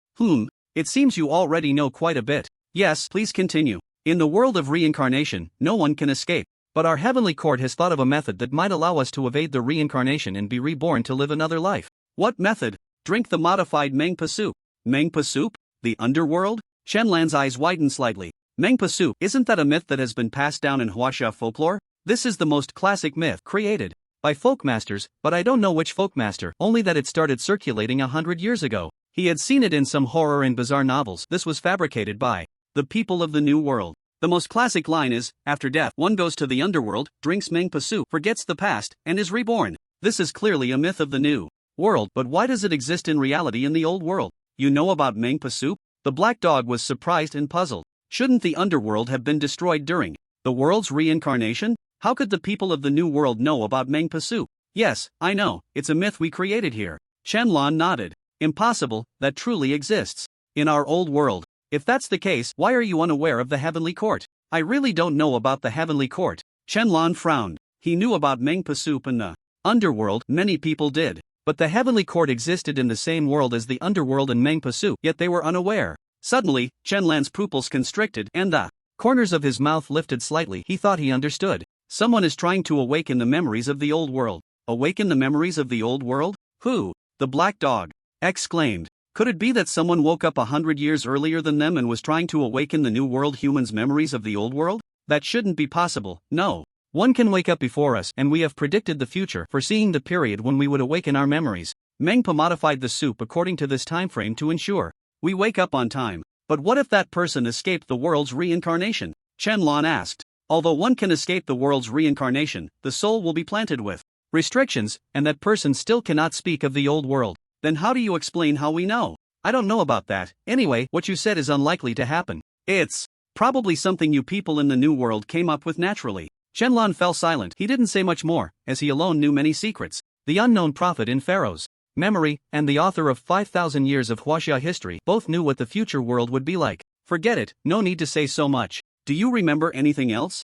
Speaker 2: It seems you already know quite a bit. Yes, please continue. In the world of reincarnation, no one can escape. But our heavenly court has thought of a method that might allow us to evade the reincarnation and be reborn to live another life. What method? Drink the modified Mangpa soup. Mangpa soup? The underworld? Shenlan's eyes widened slightly. Mangpa soup, isn't that a myth that has been passed down in Huaxia folklore? This is the most classic myth created by folkmasters, but I don't know which folkmaster, only that it started circulating 100 years ago. He had seen it in some horror and bizarre novels. This was fabricated by the people of the New World. The most classic line is, after death, one goes to the underworld, drinks Mangpa soup, forgets the past, and is reborn. This is clearly a myth of the New World, but why does it exist in reality in the Old World? You know about Mangpa soup? The black dog was surprised and puzzled. Shouldn't the underworld have been destroyed during the world's reincarnation? How could the people of the New World know about Mangpa soup? Yes, I know, it's a myth we created here. Shenlong nodded. Impossible, that truly exists in our old world. If that's the case, why are you unaware of the heavenly court? I really don't know about the heavenly court. Shenlong frowned. He knew about Mangpa soup and the underworld, many people did. But the heavenly court existed in the same world as the underworld and Mangpa soup, yet they were unaware. Suddenly, Shenlan's pupils constricted and the corners of his mouth lifted slightly. He thought he understood. Someone is trying to awaken the memories of the old world. Awaken the memories of the old world? Who? The black dog exclaimed. Could it be that someone woke up 100 years earlier than them and was trying to awaken the New World humans' memories of the old world? That shouldn't be possible, no. One can wake up before us, and we have predicted the future, foreseeing the period when we would awaken our memories. Mangpa modified the soup according to this time frame to ensure we wake up on time. But what if that person escaped the world's reincarnation? Shenlong asked. Although one can escape the world's reincarnation, the soul will be planted with restrictions, and that person still cannot speak of the old world. Then how do you explain how we know? I don't know about that. Anyway, what you said is unlikely to happen. It's probably something you people in the New World came up with naturally. Shenlong fell silent. He didn't say much more, as he alone knew many secrets. The unknown prophet in Pharaoh's memory, and the author of 5,000 years of Huaxia history, both knew what the future world would be like. Forget it, no need to say so much. Do you remember anything else?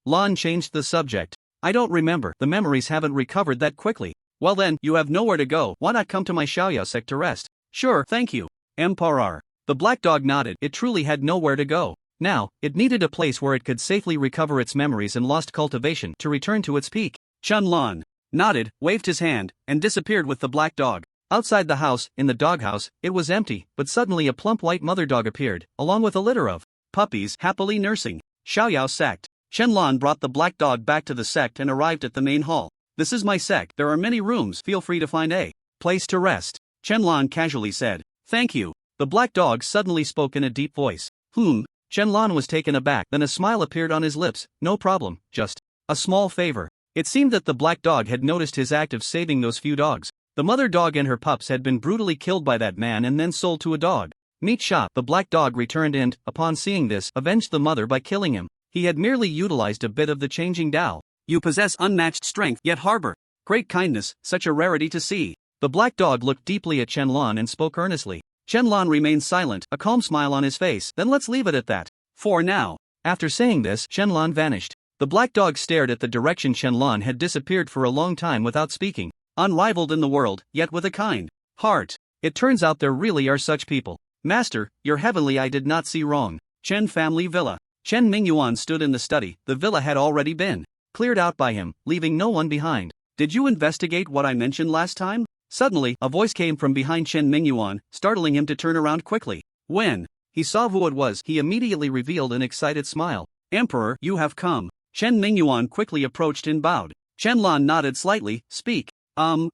Speaker 2: Lon changed the subject. I don't remember. The memories haven't recovered that quickly. Well then, you have nowhere to go. Why not come to my Xiaoyao sect to rest? Sure, thank you. Emperor. The black dog nodded. It truly had nowhere to go. Now, it needed a place where it could safely recover its memories and lost cultivation to return to its peak. Shenlong nodded, waved his hand, and disappeared with the black dog. Outside the house, in the doghouse, it was empty, but suddenly a plump white mother dog appeared, along with a litter of puppies happily nursing. Xiaoyao sect. Shenlong brought the black dog back to the sect and arrived at the main hall. This is my sect. There are many rooms. Feel free to find a place to rest. Shenlong casually said. Thank you. The black dog suddenly spoke in a deep voice. Shenlong was taken aback, then a smile appeared on his lips. No problem, just a small favor. It seemed that the black dog had noticed his act of saving those few dogs. The mother dog and her pups had been brutally killed by that man and then sold to a dog meat shop. The black dog returned and, upon seeing this, avenged the mother by killing him. He had merely utilized a bit of the changing Tao. You possess unmatched strength, yet harbor great kindness, such a rarity to see. The black dog looked deeply at Shenlong and spoke earnestly. Shenlong remained silent, a calm smile on his face. Then let's leave it at that. For now. After saying this, Shenlong vanished. The black dog stared at the direction Shenlong had disappeared for a long time without speaking. Unrivaled in the world, yet with a kind heart. It turns out there really are such people. Master, your heavenly eye did not see wrong. Chen family villa. Chen Mingyuan stood in the study. The villa had already been cleared out by him, leaving no one behind. Did you investigate what I mentioned last time? Suddenly, a voice came from behind Chen Mingyuan, startling him to turn around quickly. When he saw who it was, he immediately revealed an excited smile. Emperor, you have come. Chen Mingyuan quickly approached and bowed. Shenlong nodded slightly. Speak.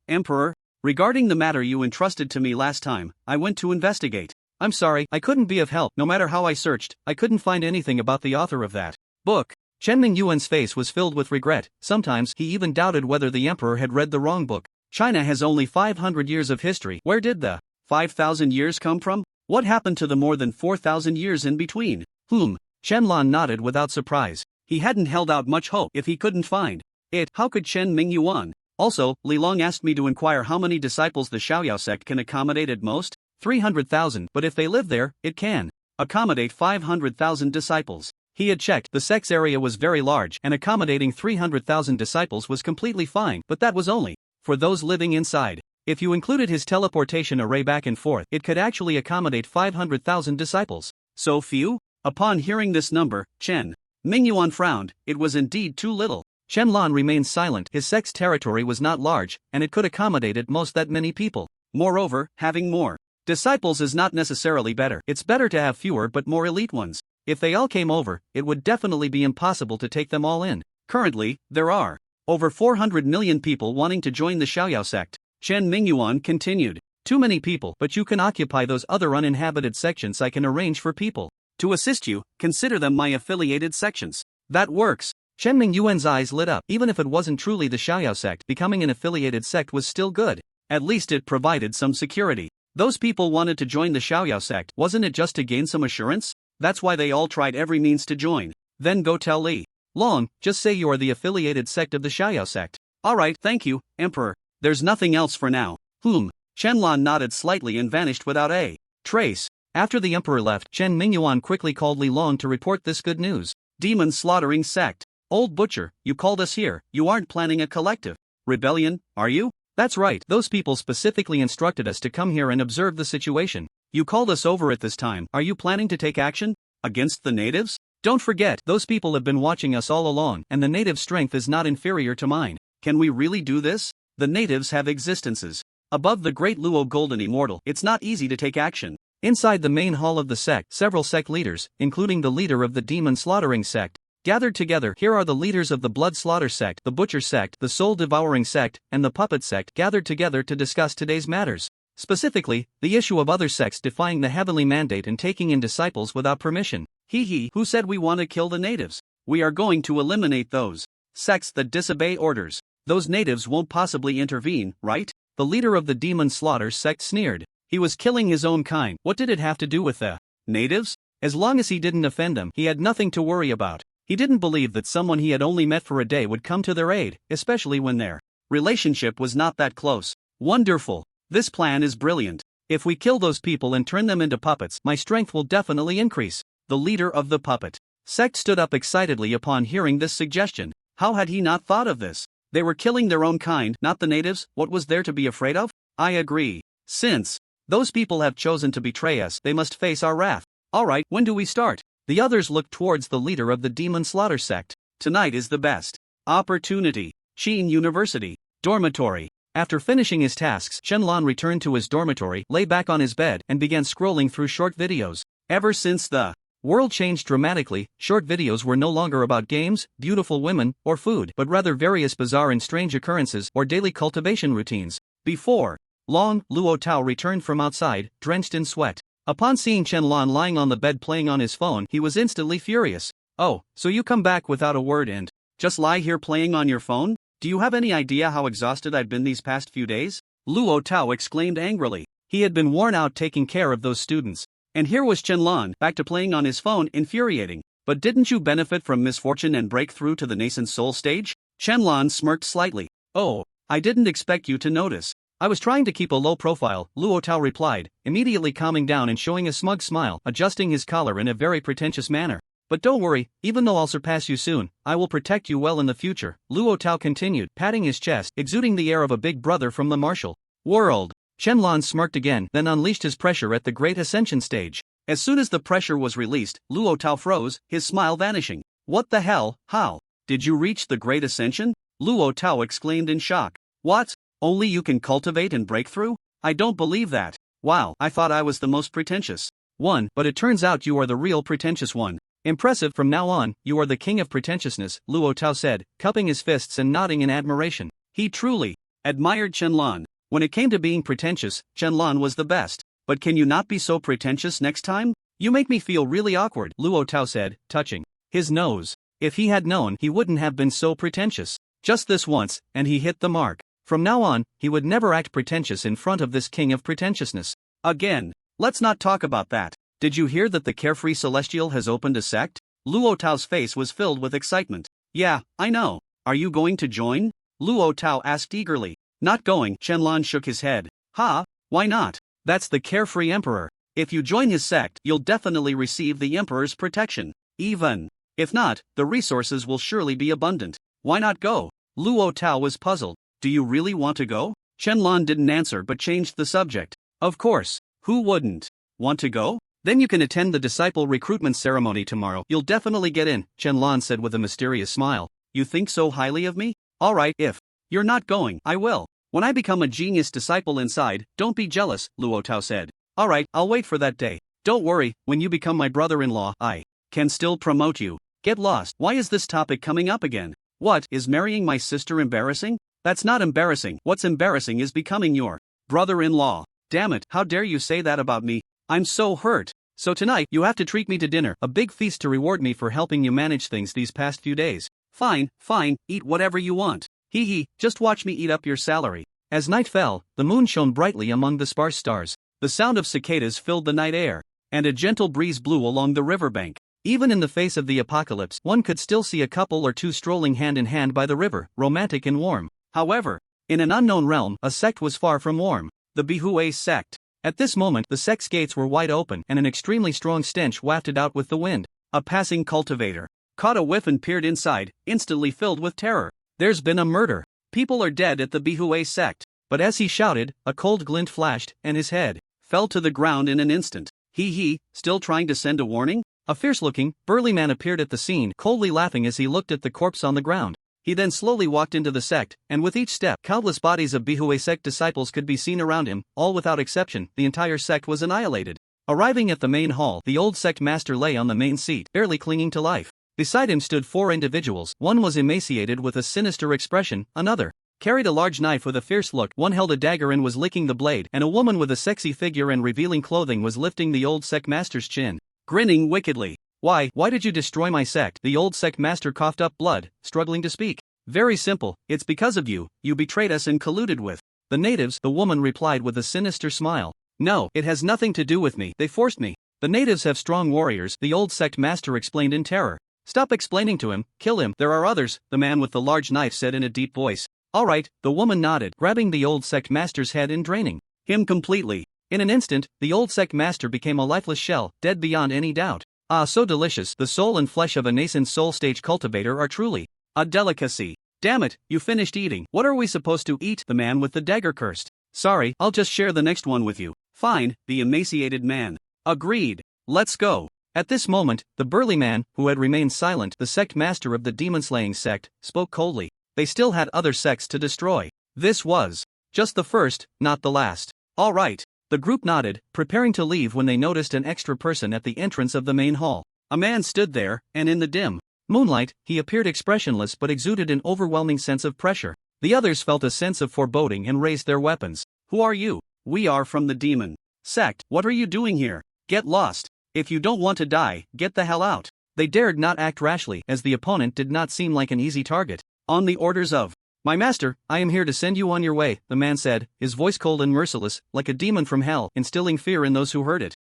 Speaker 2: Emperor. Regarding the matter you entrusted to me last time, I went to investigate.
Speaker 1: I'm sorry, I couldn't be of help. No matter how I searched, I couldn't find anything about the author of that book. Chen Mingyuan's face was filled with regret. Sometimes he even doubted whether the emperor had read the wrong book.
Speaker 2: China has only 500 years of history. Where did the 5,000 years come from? What happened to the more than 4,000 years in between?
Speaker 1: Qianlan nodded without surprise.
Speaker 2: He hadn't held out much hope if he couldn't find it. How could Chen Mingyuan? Also, Li Long asked me to inquire how many disciples the Xiaoyao sect can accommodate at most.
Speaker 1: 300,000, but if they live there, it can
Speaker 2: accommodate 500,000 disciples.
Speaker 1: He had checked, the sect's area was very large, and accommodating 300,000 disciples was completely fine, but that was only for those living inside. If you included his teleportation array back and forth, it could actually accommodate 500,000 disciples.
Speaker 2: So few? Upon hearing this number, Chen Mingyuan frowned. It was indeed too little.
Speaker 1: Qianlan remained silent. His sect's territory was not large, and it could accommodate at most that many people.
Speaker 2: Moreover, having more disciples is not necessarily better.
Speaker 1: It's better to have fewer but more elite ones. If they all came over, it would definitely be impossible to take them all in.
Speaker 2: Currently, there are over 400 million people wanting to join the Xiaoyao sect. Chen Mingyuan continued.
Speaker 1: Too many people, but you can occupy those other uninhabited sections. I can arrange for people
Speaker 2: to assist you. Consider them my affiliated sections.
Speaker 1: That works. Chen Mingyuan's eyes lit up. Even if it wasn't truly the Xiaoyao sect, becoming an affiliated sect was still good.
Speaker 2: At least it provided some security. Those people wanted to join the Xiaoyao sect. Wasn't it just to gain some assurance? That's why they all tried every means to join.
Speaker 1: Then go tell Li Long, just say you are the affiliated sect of the Xiaoyao sect.
Speaker 2: Alright, thank you, Emperor. There's nothing else for now. Qianlan nodded slightly and vanished without a trace.
Speaker 1: After the emperor left, Chen Mingyuan quickly called Li Long to report this good news.
Speaker 2: Demon slaughtering sect. Old butcher, you called us here. You aren't planning a collective rebellion, are you?
Speaker 1: That's right, those people specifically instructed us to come here and observe the situation.
Speaker 2: You called us over at this time. Are you planning to take action against the natives?
Speaker 1: Don't forget, those people have been watching us all along, and the native strength is not inferior to mine.
Speaker 2: Can we really do this? The natives have existences above the great Luo Golden Immortal. It's not easy to take action.
Speaker 1: Inside the main hall of the sect, several sect leaders, including the leader of the demon slaughtering sect, gathered together. Here are the leaders of the blood slaughter sect, the butcher sect, the soul devouring sect, and the puppet sect gathered together to discuss today's matters. Specifically, the issue of other sects defying the heavenly mandate and taking in disciples without permission.
Speaker 2: Who said we want to kill the natives? We are going to eliminate those sects that disobey orders. Those natives won't possibly intervene, right?
Speaker 1: The leader of the demon slaughter sect sneered. He was killing his own kind. What did it have to do with the
Speaker 2: natives?
Speaker 1: As long as he didn't offend them, he had nothing to worry about. He didn't believe that someone he had only met for a day would come to their aid, especially when their
Speaker 2: relationship was not that close. Wonderful. This plan is brilliant.
Speaker 1: If we kill those people and turn them into puppets, my strength will definitely increase.
Speaker 2: The leader of the puppet sect stood up excitedly upon hearing this suggestion. How had he not thought of this? They were killing their own kind, not the natives. What was there to be afraid of? I agree. Since those people have chosen to betray us, they must face our wrath. Alright, when do we start?
Speaker 1: The others looked towards the leader of the demon slaughter sect.
Speaker 2: Tonight is the best opportunity. Sheen University dormitory.
Speaker 1: After finishing his tasks, Qianlan returned to his dormitory, lay back on his bed, and began scrolling through short videos.
Speaker 2: Ever since the
Speaker 1: world changed dramatically, short videos were no longer about games, beautiful women, or food, but rather various bizarre and strange occurrences or daily cultivation routines.
Speaker 2: Before
Speaker 1: long, Luo Tao returned from outside, drenched in sweat. Upon seeing Qianlan lying on the bed playing on his phone, he was instantly furious.
Speaker 2: Oh, so you come back without a word and just lie here playing on your phone? Do you have any idea how exhausted I've been these past few days? Luo Tao exclaimed angrily.
Speaker 1: He had been worn out taking care of those students.
Speaker 2: And here was Qianlan, back to playing on his phone, infuriating. But didn't you benefit from misfortune and break through to the nascent soul stage? Qianlan smirked slightly.
Speaker 1: Oh,
Speaker 2: I didn't expect you to notice.
Speaker 1: I was trying to keep a low profile, Luo Tao replied, immediately calming down and showing a smug smile, adjusting his collar in a very pretentious manner. But don't worry, even though I'll surpass you soon, I will protect you well in the future, Luo Tao continued, patting his chest, exuding the air of a big brother from the martial world. Qianlan smirked again, then unleashed his pressure at the Great Ascension stage.
Speaker 2: As soon as the pressure was released, Luo Tao froze, his smile vanishing. What the hell? How did you reach the Great Ascension? Luo Tao exclaimed in shock. What? Only you can cultivate and break through? I don't believe that. Wow, I thought I was the most pretentious
Speaker 1: one, but it turns out you are the real pretentious one. Impressive. From now on, you are the king of pretentiousness, Luo Tao said, cupping his fists and nodding in admiration.
Speaker 2: He truly admired Qianlan. When it came to being pretentious, Qianlan was the best. But can you not be so pretentious next time? You make me feel really awkward, Luo Tao said, touching his nose. If he had known, he wouldn't have been so pretentious. Just this once, and he hit the mark. From now on, he would never act pretentious in front of this king of pretentiousness. Again, let's not talk about that. Did you hear that the carefree celestial has opened a sect? Luo Tao's face was filled with excitement. Yeah, I know. Are you going to join? Luo Tao asked eagerly. Not going, Qianlan shook his head. Ha, why not? That's the carefree emperor. If you join his sect, you'll definitely receive the emperor's protection. Even if not, the resources will surely be abundant. Why not go? Luo Tao was puzzled. Do you really want to go? Qianlan didn't answer but changed the subject. Of course. Who wouldn't want to go? Then you can attend the disciple recruitment ceremony tomorrow. You'll definitely get in, Qianlan said with a mysterious smile. You think so highly of me? Alright, if you're not going, I will. When I become a genius disciple inside, don't be jealous, Luo Tao said. Alright, I'll wait for that day. Don't worry, when you become my brother-in-law, I can still promote you. Get lost. Why is this topic coming up again? What, is marrying my sister embarrassing? That's not embarrassing. What's embarrassing is becoming your brother-in-law. Damn it, how dare you say that about me? I'm so hurt. So tonight, you have to treat me to dinner, a big feast to reward me for helping you manage things these past few days. Fine, eat whatever you want. Hee hee, just watch me eat up your salary. As night fell, the moon shone brightly among the sparse stars. The sound of cicadas filled the night air, and a gentle breeze blew along the riverbank. Even in the face of the apocalypse, one could still see a couple or two strolling hand in hand by the river, romantic and warm. However, in an unknown realm, a sect was far from warm. The Bihue sect. At this moment, the sect's gates were wide open and an extremely strong stench wafted out with the wind. A passing cultivator caught a whiff and peered inside, instantly filled with terror. There's been a murder. People are dead at the Bihue sect. But as he shouted, a cold glint flashed, and his head fell to the ground in an instant. He, still trying to send a warning? A fierce-looking, burly man appeared at the scene, coldly laughing as he looked at the corpse on the ground. He then slowly walked into the sect, and with each step, countless bodies of Bihue sect disciples could be seen around him. All without exception, the entire sect was annihilated. Arriving at the main hall, the old sect master lay on the main seat, barely clinging to life. Beside him stood 4 individuals. One was emaciated with a sinister expression, another carried a large knife with a fierce look, one held a dagger and was licking the blade, and a woman with a sexy figure and revealing clothing was lifting the old sect master's chin, grinning wickedly. Why did you destroy my sect? The old sect master coughed up blood, struggling to speak. Very simple, it's because of you, you betrayed us and colluded with the natives, the woman replied with a sinister smile. No, it has nothing to do with me, they forced me. The natives have strong warriors, the old sect master explained in terror. Stop explaining to him, kill him, there are others, the man with the large knife said in a deep voice. Alright, the woman nodded, grabbing the old sect master's head and draining him completely. In an instant, the old sect master became a lifeless shell, dead beyond any doubt. Ah, so delicious, the soul and flesh of a nascent soul stage cultivator are truly a delicacy. Damn it, you finished eating. What are we supposed to eat? The man with the dagger cursed. Sorry, I'll just share the next one with you. Fine, the emaciated man agreed. Let's go. At this moment, the burly man, who had remained silent, the sect master of the demon-slaying sect, spoke coldly. They still had other sects to destroy. This was just the first, not the last. All right. The group nodded, preparing to leave when they noticed an extra person at the entrance of the main hall. A man stood there, and in the dim moonlight, he appeared expressionless but exuded an overwhelming sense of pressure. The others felt a sense of foreboding and raised their weapons. Who are you? We are from the demon sect. What are you doing here? Get lost. If you don't want to die, get the hell out. They dared not act rashly, as the opponent did not seem like an easy target. On the orders of my master, I am here to send you on your way, the man said, his voice cold and merciless, like a demon from hell, instilling fear in those who heard it.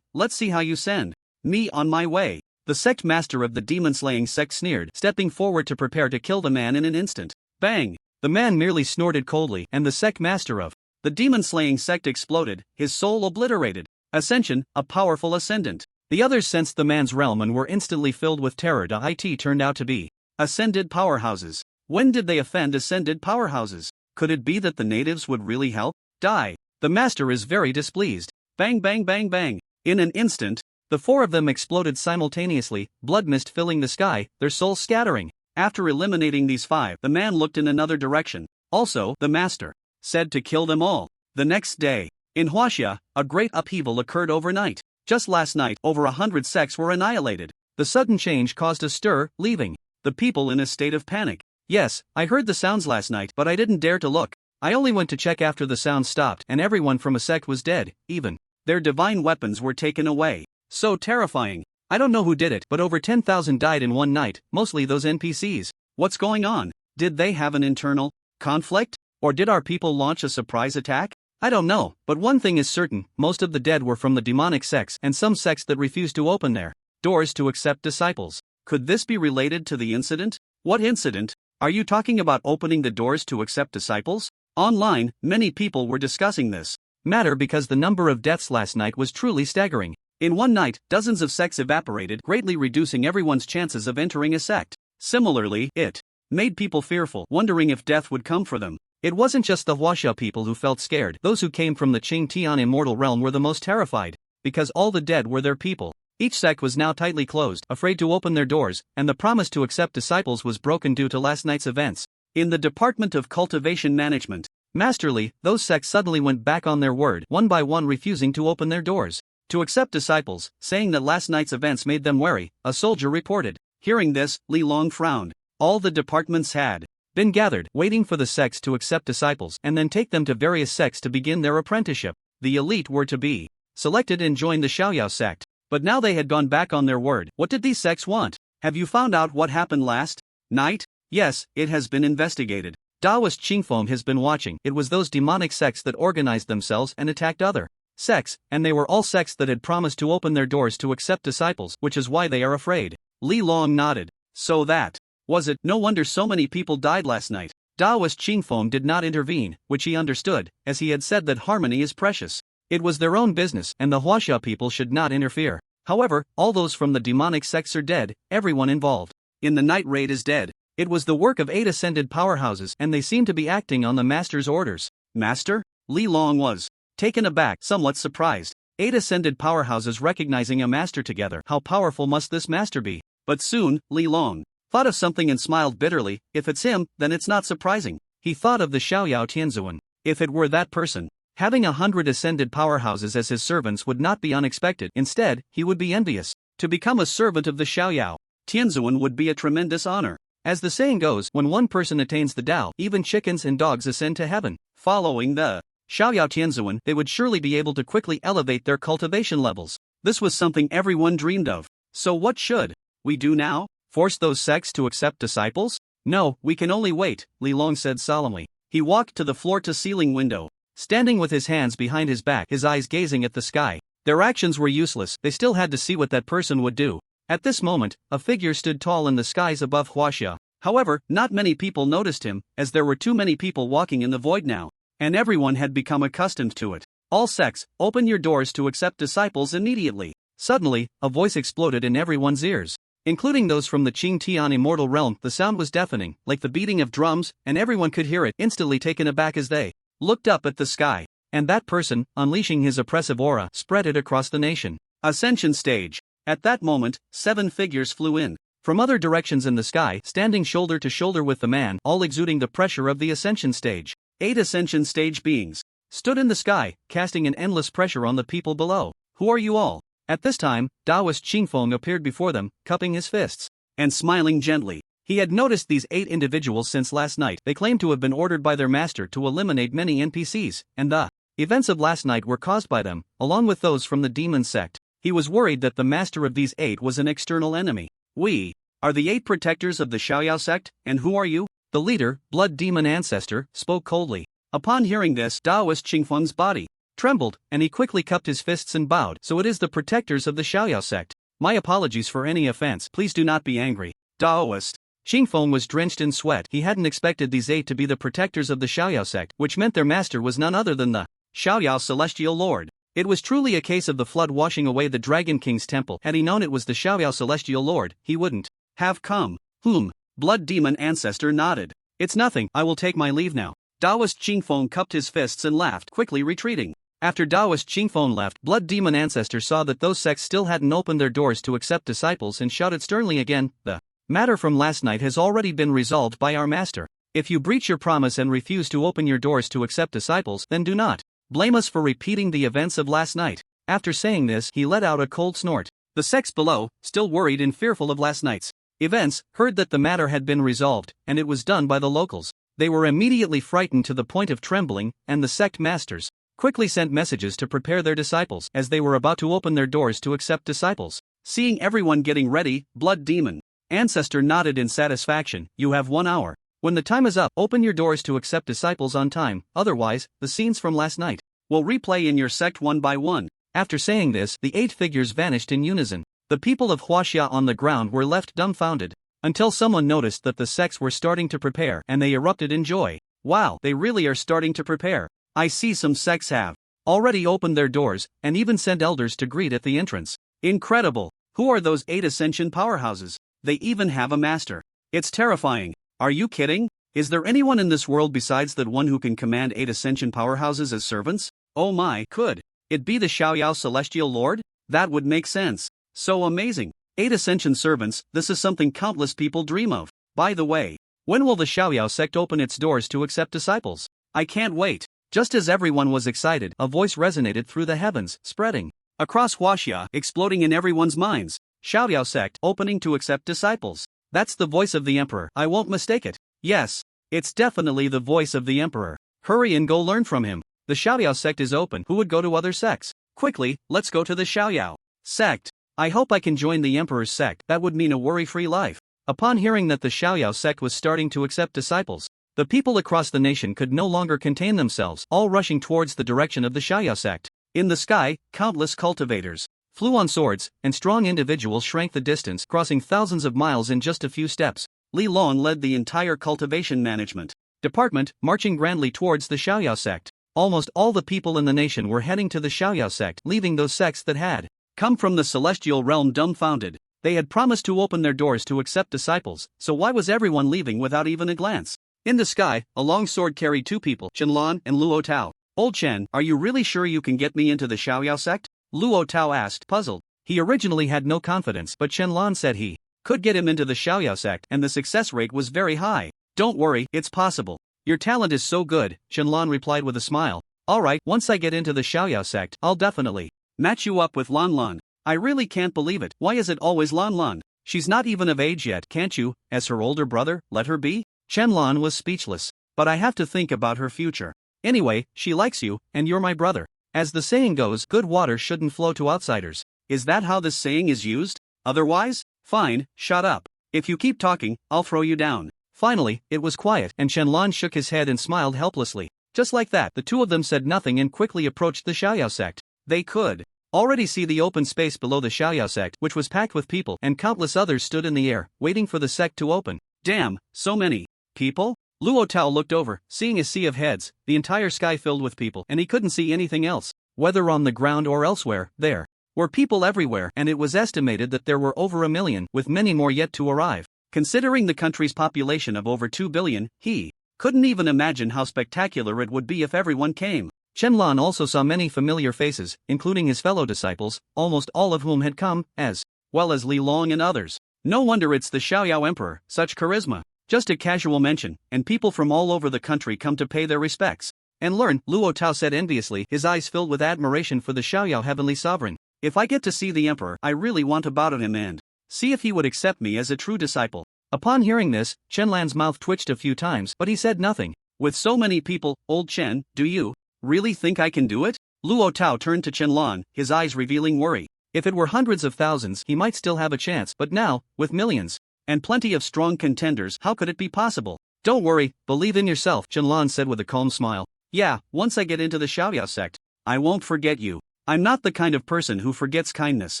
Speaker 2: Let's see how you send me on my way. The sect master of the demon-slaying sect sneered, stepping forward to prepare to kill the man in an instant. Bang! The man merely snorted coldly, and the sect master of the demon-slaying sect exploded, his soul obliterated. Ascension, a powerful ascendant. The others sensed the man's realm and were instantly filled with terror. It turned out to be ascended powerhouses. When did they offend ascended powerhouses? Could it be that the natives would really help? Die. The master is very displeased. Bang bang bang bang. In an instant, the 4 of them exploded simultaneously, blood mist filling the sky, their souls scattering. After eliminating these 5, the man looked in another direction. Also, the master said to kill them all. The next day, in Huaxia, a great upheaval occurred overnight. Just last night, over 100 sects were annihilated. The sudden change caused a stir, leaving the people in a state of panic. Yes, I heard the sounds last night, but I didn't dare to look.
Speaker 1: I only went to check after the sound stopped and everyone from a sect was dead, even
Speaker 2: their divine weapons were taken away. So terrifying.
Speaker 1: I don't know who did it, but over 10,000 died in one night, mostly those NPCs.
Speaker 2: What's going on? Did they have an internal conflict? Or did our people launch a surprise attack?
Speaker 1: I don't know, but one thing is certain, most of the dead were from the demonic sects and some sects that refused to open their doors to accept disciples.
Speaker 2: Could this be related to the incident? What incident? Are you talking about opening the doors to accept disciples? Online, many people were discussing this
Speaker 1: matter because the number of deaths last night was truly staggering.
Speaker 2: In one night, dozens of sects evaporated, greatly reducing everyone's chances of entering a sect. Similarly, it made people fearful, wondering if death would come for them.
Speaker 1: It wasn't just the Huaxia people who felt scared. Those who came from the Qing Tian immortal realm were the most terrified, because all the dead were their people. Each sect was now tightly closed, afraid to open their doors, and the promise to accept disciples was broken due to last night's events.
Speaker 2: In the Department of Cultivation Management,
Speaker 1: Masterly, those sects suddenly went back on their word, one by one refusing to open their doors to accept disciples, saying that last night's events made them wary, a soldier reported.
Speaker 2: Hearing this, Li Long frowned. All the departments had
Speaker 1: been gathered, waiting for the sects to accept disciples and then take them to various sects to begin their apprenticeship. The elite were to be selected and join the Xiaoyao sect.
Speaker 2: But now they had gone back on their word. What did these sects want? Have you found out what happened last night? Yes, it has been investigated.
Speaker 1: Daoist Qingfeng has been watching. It was those demonic sects that organized themselves and attacked other sects, and they were all sects that had promised to open their doors to accept disciples, which is why they are afraid.
Speaker 2: Li Long nodded. So that was it. No wonder so many people died last night.
Speaker 1: Daoist Qingfeng did not intervene, which he understood, as he had said that harmony is precious. It was their own business, and the Huaxia people should not interfere. However, all those from the demonic sects are dead, everyone involved
Speaker 2: in the night raid is dead.
Speaker 1: It was the work of 8 ascended powerhouses, and they seemed to be acting on the master's orders.
Speaker 2: Master? Li Long was taken aback, somewhat surprised.
Speaker 1: 8 ascended powerhouses recognizing a master together. How powerful must this master be?
Speaker 2: But soon, Li Long thought of something and smiled bitterly. If it's him, then it's not surprising.
Speaker 1: He thought of the Xiaoyao Tianzuan. If it were that person, having 100 ascended powerhouses as his servants would not be unexpected. Instead, he would be envious.
Speaker 2: To become a servant of the Xiaoyao Tianzuan would be a tremendous honor.
Speaker 1: As the saying goes, when one person attains the Tao, even chickens and dogs ascend to heaven.
Speaker 2: Following the
Speaker 1: Xiaoyao Tianzuan, they would surely be able to quickly elevate their cultivation levels.
Speaker 2: This was something everyone dreamed of. So what should we do now?
Speaker 1: Force those sects to accept disciples?
Speaker 2: No, we can only wait, Li Long said solemnly. He walked to the floor-to-ceiling window,
Speaker 1: standing with his hands behind his back, his eyes gazing at the sky. Their actions were useless, they still had to see what that person would do. At this moment, a figure stood tall in the skies above Huaxia.
Speaker 2: However, not many people noticed him, as there were too many people walking in the void now, and everyone had become accustomed to it. All sects, open your doors to accept disciples immediately.
Speaker 1: Suddenly, a voice exploded in everyone's ears, including those from the Qing Tian immortal realm. The sound was deafening, like the beating of drums, and everyone could hear it, instantly taken aback as they looked up at the sky. And that person, unleashing his oppressive aura, spread it across the nation.
Speaker 2: Ascension stage. At that moment, 7 figures flew in
Speaker 1: from other directions in the sky, standing shoulder to shoulder with the man, all exuding the pressure of the ascension stage.
Speaker 2: 8 ascension stage beings
Speaker 1: stood in the sky, casting an endless pressure on the people below.
Speaker 2: Who are you all?
Speaker 1: At this time, Daoist Qingfeng appeared before them, cupping his fists
Speaker 2: and smiling gently.
Speaker 1: He had noticed these 8 individuals since last night. They claimed to have been ordered by their master to eliminate many NPCs, and the events of last night were caused by them, along with those from the demon sect. He was worried that the master of these 8 was an external enemy.
Speaker 2: We are the 8 protectors of the Xiaoyao sect, and who are you?
Speaker 1: The leader, Blood Demon Ancestor, spoke coldly.
Speaker 2: Upon hearing this, Daoist Qingfeng's body
Speaker 1: trembled, and he quickly cupped his fists and bowed. So it is the protectors of the Xiaoyao sect. My apologies for any offense. Please do not be angry.
Speaker 2: Daoist
Speaker 1: Qingfeng was drenched in sweat. He hadn't expected these 8 to be the protectors of the Xiaoyao sect, which meant their master was none other than the Xiaoyao Celestial Lord. It was truly a case of the flood washing away the Dragon King's temple. Had he known it was the Xiaoyao Celestial Lord, he wouldn't
Speaker 2: have come.
Speaker 1: Whom?
Speaker 2: Blood Demon Ancestor nodded.
Speaker 1: It's nothing, I will take my leave now.
Speaker 2: Daoist Qingfeng cupped his fists and laughed, quickly retreating.
Speaker 1: After Daoist Qingfeng left, Blood Demon Ancestor saw that those sects still hadn't opened their doors to accept disciples and shouted sternly again, the matter from last night has already been resolved by our master. If you breach your promise and refuse to open your doors to accept disciples, then do not blame us for repeating the events of last night. After saying this, he let out a cold snort. The sects below, still worried and fearful of last night's events, heard that the matter had been resolved, and it was done by the locals. They were immediately frightened to the point of trembling, and the sect masters quickly sent messages to prepare their disciples as they were about to open their doors to accept disciples.
Speaker 2: Seeing everyone getting ready, Blood Demon Ancestor nodded in satisfaction. You have 1 hour.
Speaker 1: When the time is up, open your doors to accept disciples on time, otherwise, the scenes from last night
Speaker 2: will replay in your sect one by one.
Speaker 1: After saying this, the 8 figures vanished in unison. The people of Huaxia on the ground were left dumbfounded, until someone noticed that the sects were starting to prepare, and they erupted in joy.
Speaker 2: Wow, they really are starting to prepare. I see some sects have already opened their doors, and even sent elders to greet at the entrance. Incredible! Who are those 8 ascension powerhouses? They even have a master. It's terrifying. Are you kidding? Is there anyone in this world besides that one who can command 8 ascension powerhouses as servants? Oh my, could it be the Xiaoyao Celestial Lord? That would make sense. So amazing. 8 ascension servants, this is something countless people dream of. By the way, when will the Xiaoyao sect open its doors to accept disciples? I can't wait. Just as everyone was excited, a voice resonated through the heavens, spreading across Huaxia, exploding in everyone's minds. Xiaoyao sect opening to accept disciples. That's the voice of the emperor, I won't mistake it. Yes, it's definitely the voice of the emperor. Hurry and go learn from him. The Xiaoyao sect is open. Who would go to other sects? Quickly, let's go to the Xiaoyao sect. I hope I can join the emperor's sect. That would mean a worry-free life. Upon hearing that the Xiaoyao sect was starting to accept disciples, the people across the nation could no longer contain themselves, all rushing towards the direction of the Xiaoyao sect. In the sky, countless cultivators flew on swords, and strong individuals shrank the distance, crossing thousands of miles in just a few steps. Li Long led the entire cultivation management department, marching grandly towards the Xiaoyao sect. Almost all the people in the nation were heading to the Xiaoyao sect, leaving those sects that had come from the celestial realm dumbfounded. They had promised to open their doors to accept disciples, so why was everyone leaving without even a glance? In the sky, a long sword carried 2 people, Qianlan and Luo Tao. Old Chen, are you really sure you can get me into the Xiaoyao sect? Luo Tao asked, puzzled. He originally had no confidence, but Qianlan said he could get him into the Xiaoyao sect, and the success rate was very high. Don't worry, it's possible. Your talent is so good, Qianlan replied with a smile. Alright, once I get into the Xiaoyao sect, I'll definitely match you up with Lan Lan. I really can't believe it. Why is it always Lan Lan? She's not even of age yet, can't you, as her older brother, let her be? Qianlan was speechless. But I have to think about her future. Anyway, she likes you, and you're my brother. As the saying goes, good water shouldn't flow to outsiders. Is that how this saying is used? Otherwise? Fine, shut up. If you keep talking, I'll throw you down. Finally, it was quiet, and Qianlan shook his head and smiled helplessly. Just like that, the 2 of them said nothing and quickly approached the Xiaoyao sect. They could already see the open space below the Xiaoyao sect, which was packed with people, and countless others stood in the air, waiting for the sect to open. Damn, so many people? Luo Tao looked over, seeing a sea of heads, the entire sky filled with people, and he couldn't see anything else. Whether on the ground or elsewhere, there were people everywhere, and it was estimated that there were over 1 million, with many more yet to arrive. Considering the country's population of over 2 billion, he couldn't even imagine how spectacular it would be if everyone came. Qianlan also saw many familiar faces, including his fellow disciples, almost all of whom had come, as well as Li Long and others. No wonder it's the Xiaoyao Emperor, such charisma. Just a casual mention, and people from all over the country come to pay their respects and learn, Luo Tao said enviously, his eyes filled with admiration for the Xiaoyao Heavenly Sovereign. If I get to see the Emperor, I really want to bow to him and see if he would accept me as a true disciple. Upon hearing this, Qianlan's mouth twitched a few times, but he said nothing. With so many people, old Chen, do you really think I can do it? Luo Tao turned to Qianlan, his eyes revealing worry. If it were hundreds of thousands, he might still have a chance, but now, with millions and plenty of strong contenders, how could it be possible? Don't worry, believe in yourself, Qianlan said with a calm smile. Yeah, once I get into the Xiaoyao sect, I won't forget you. I'm not the kind of person who forgets kindness.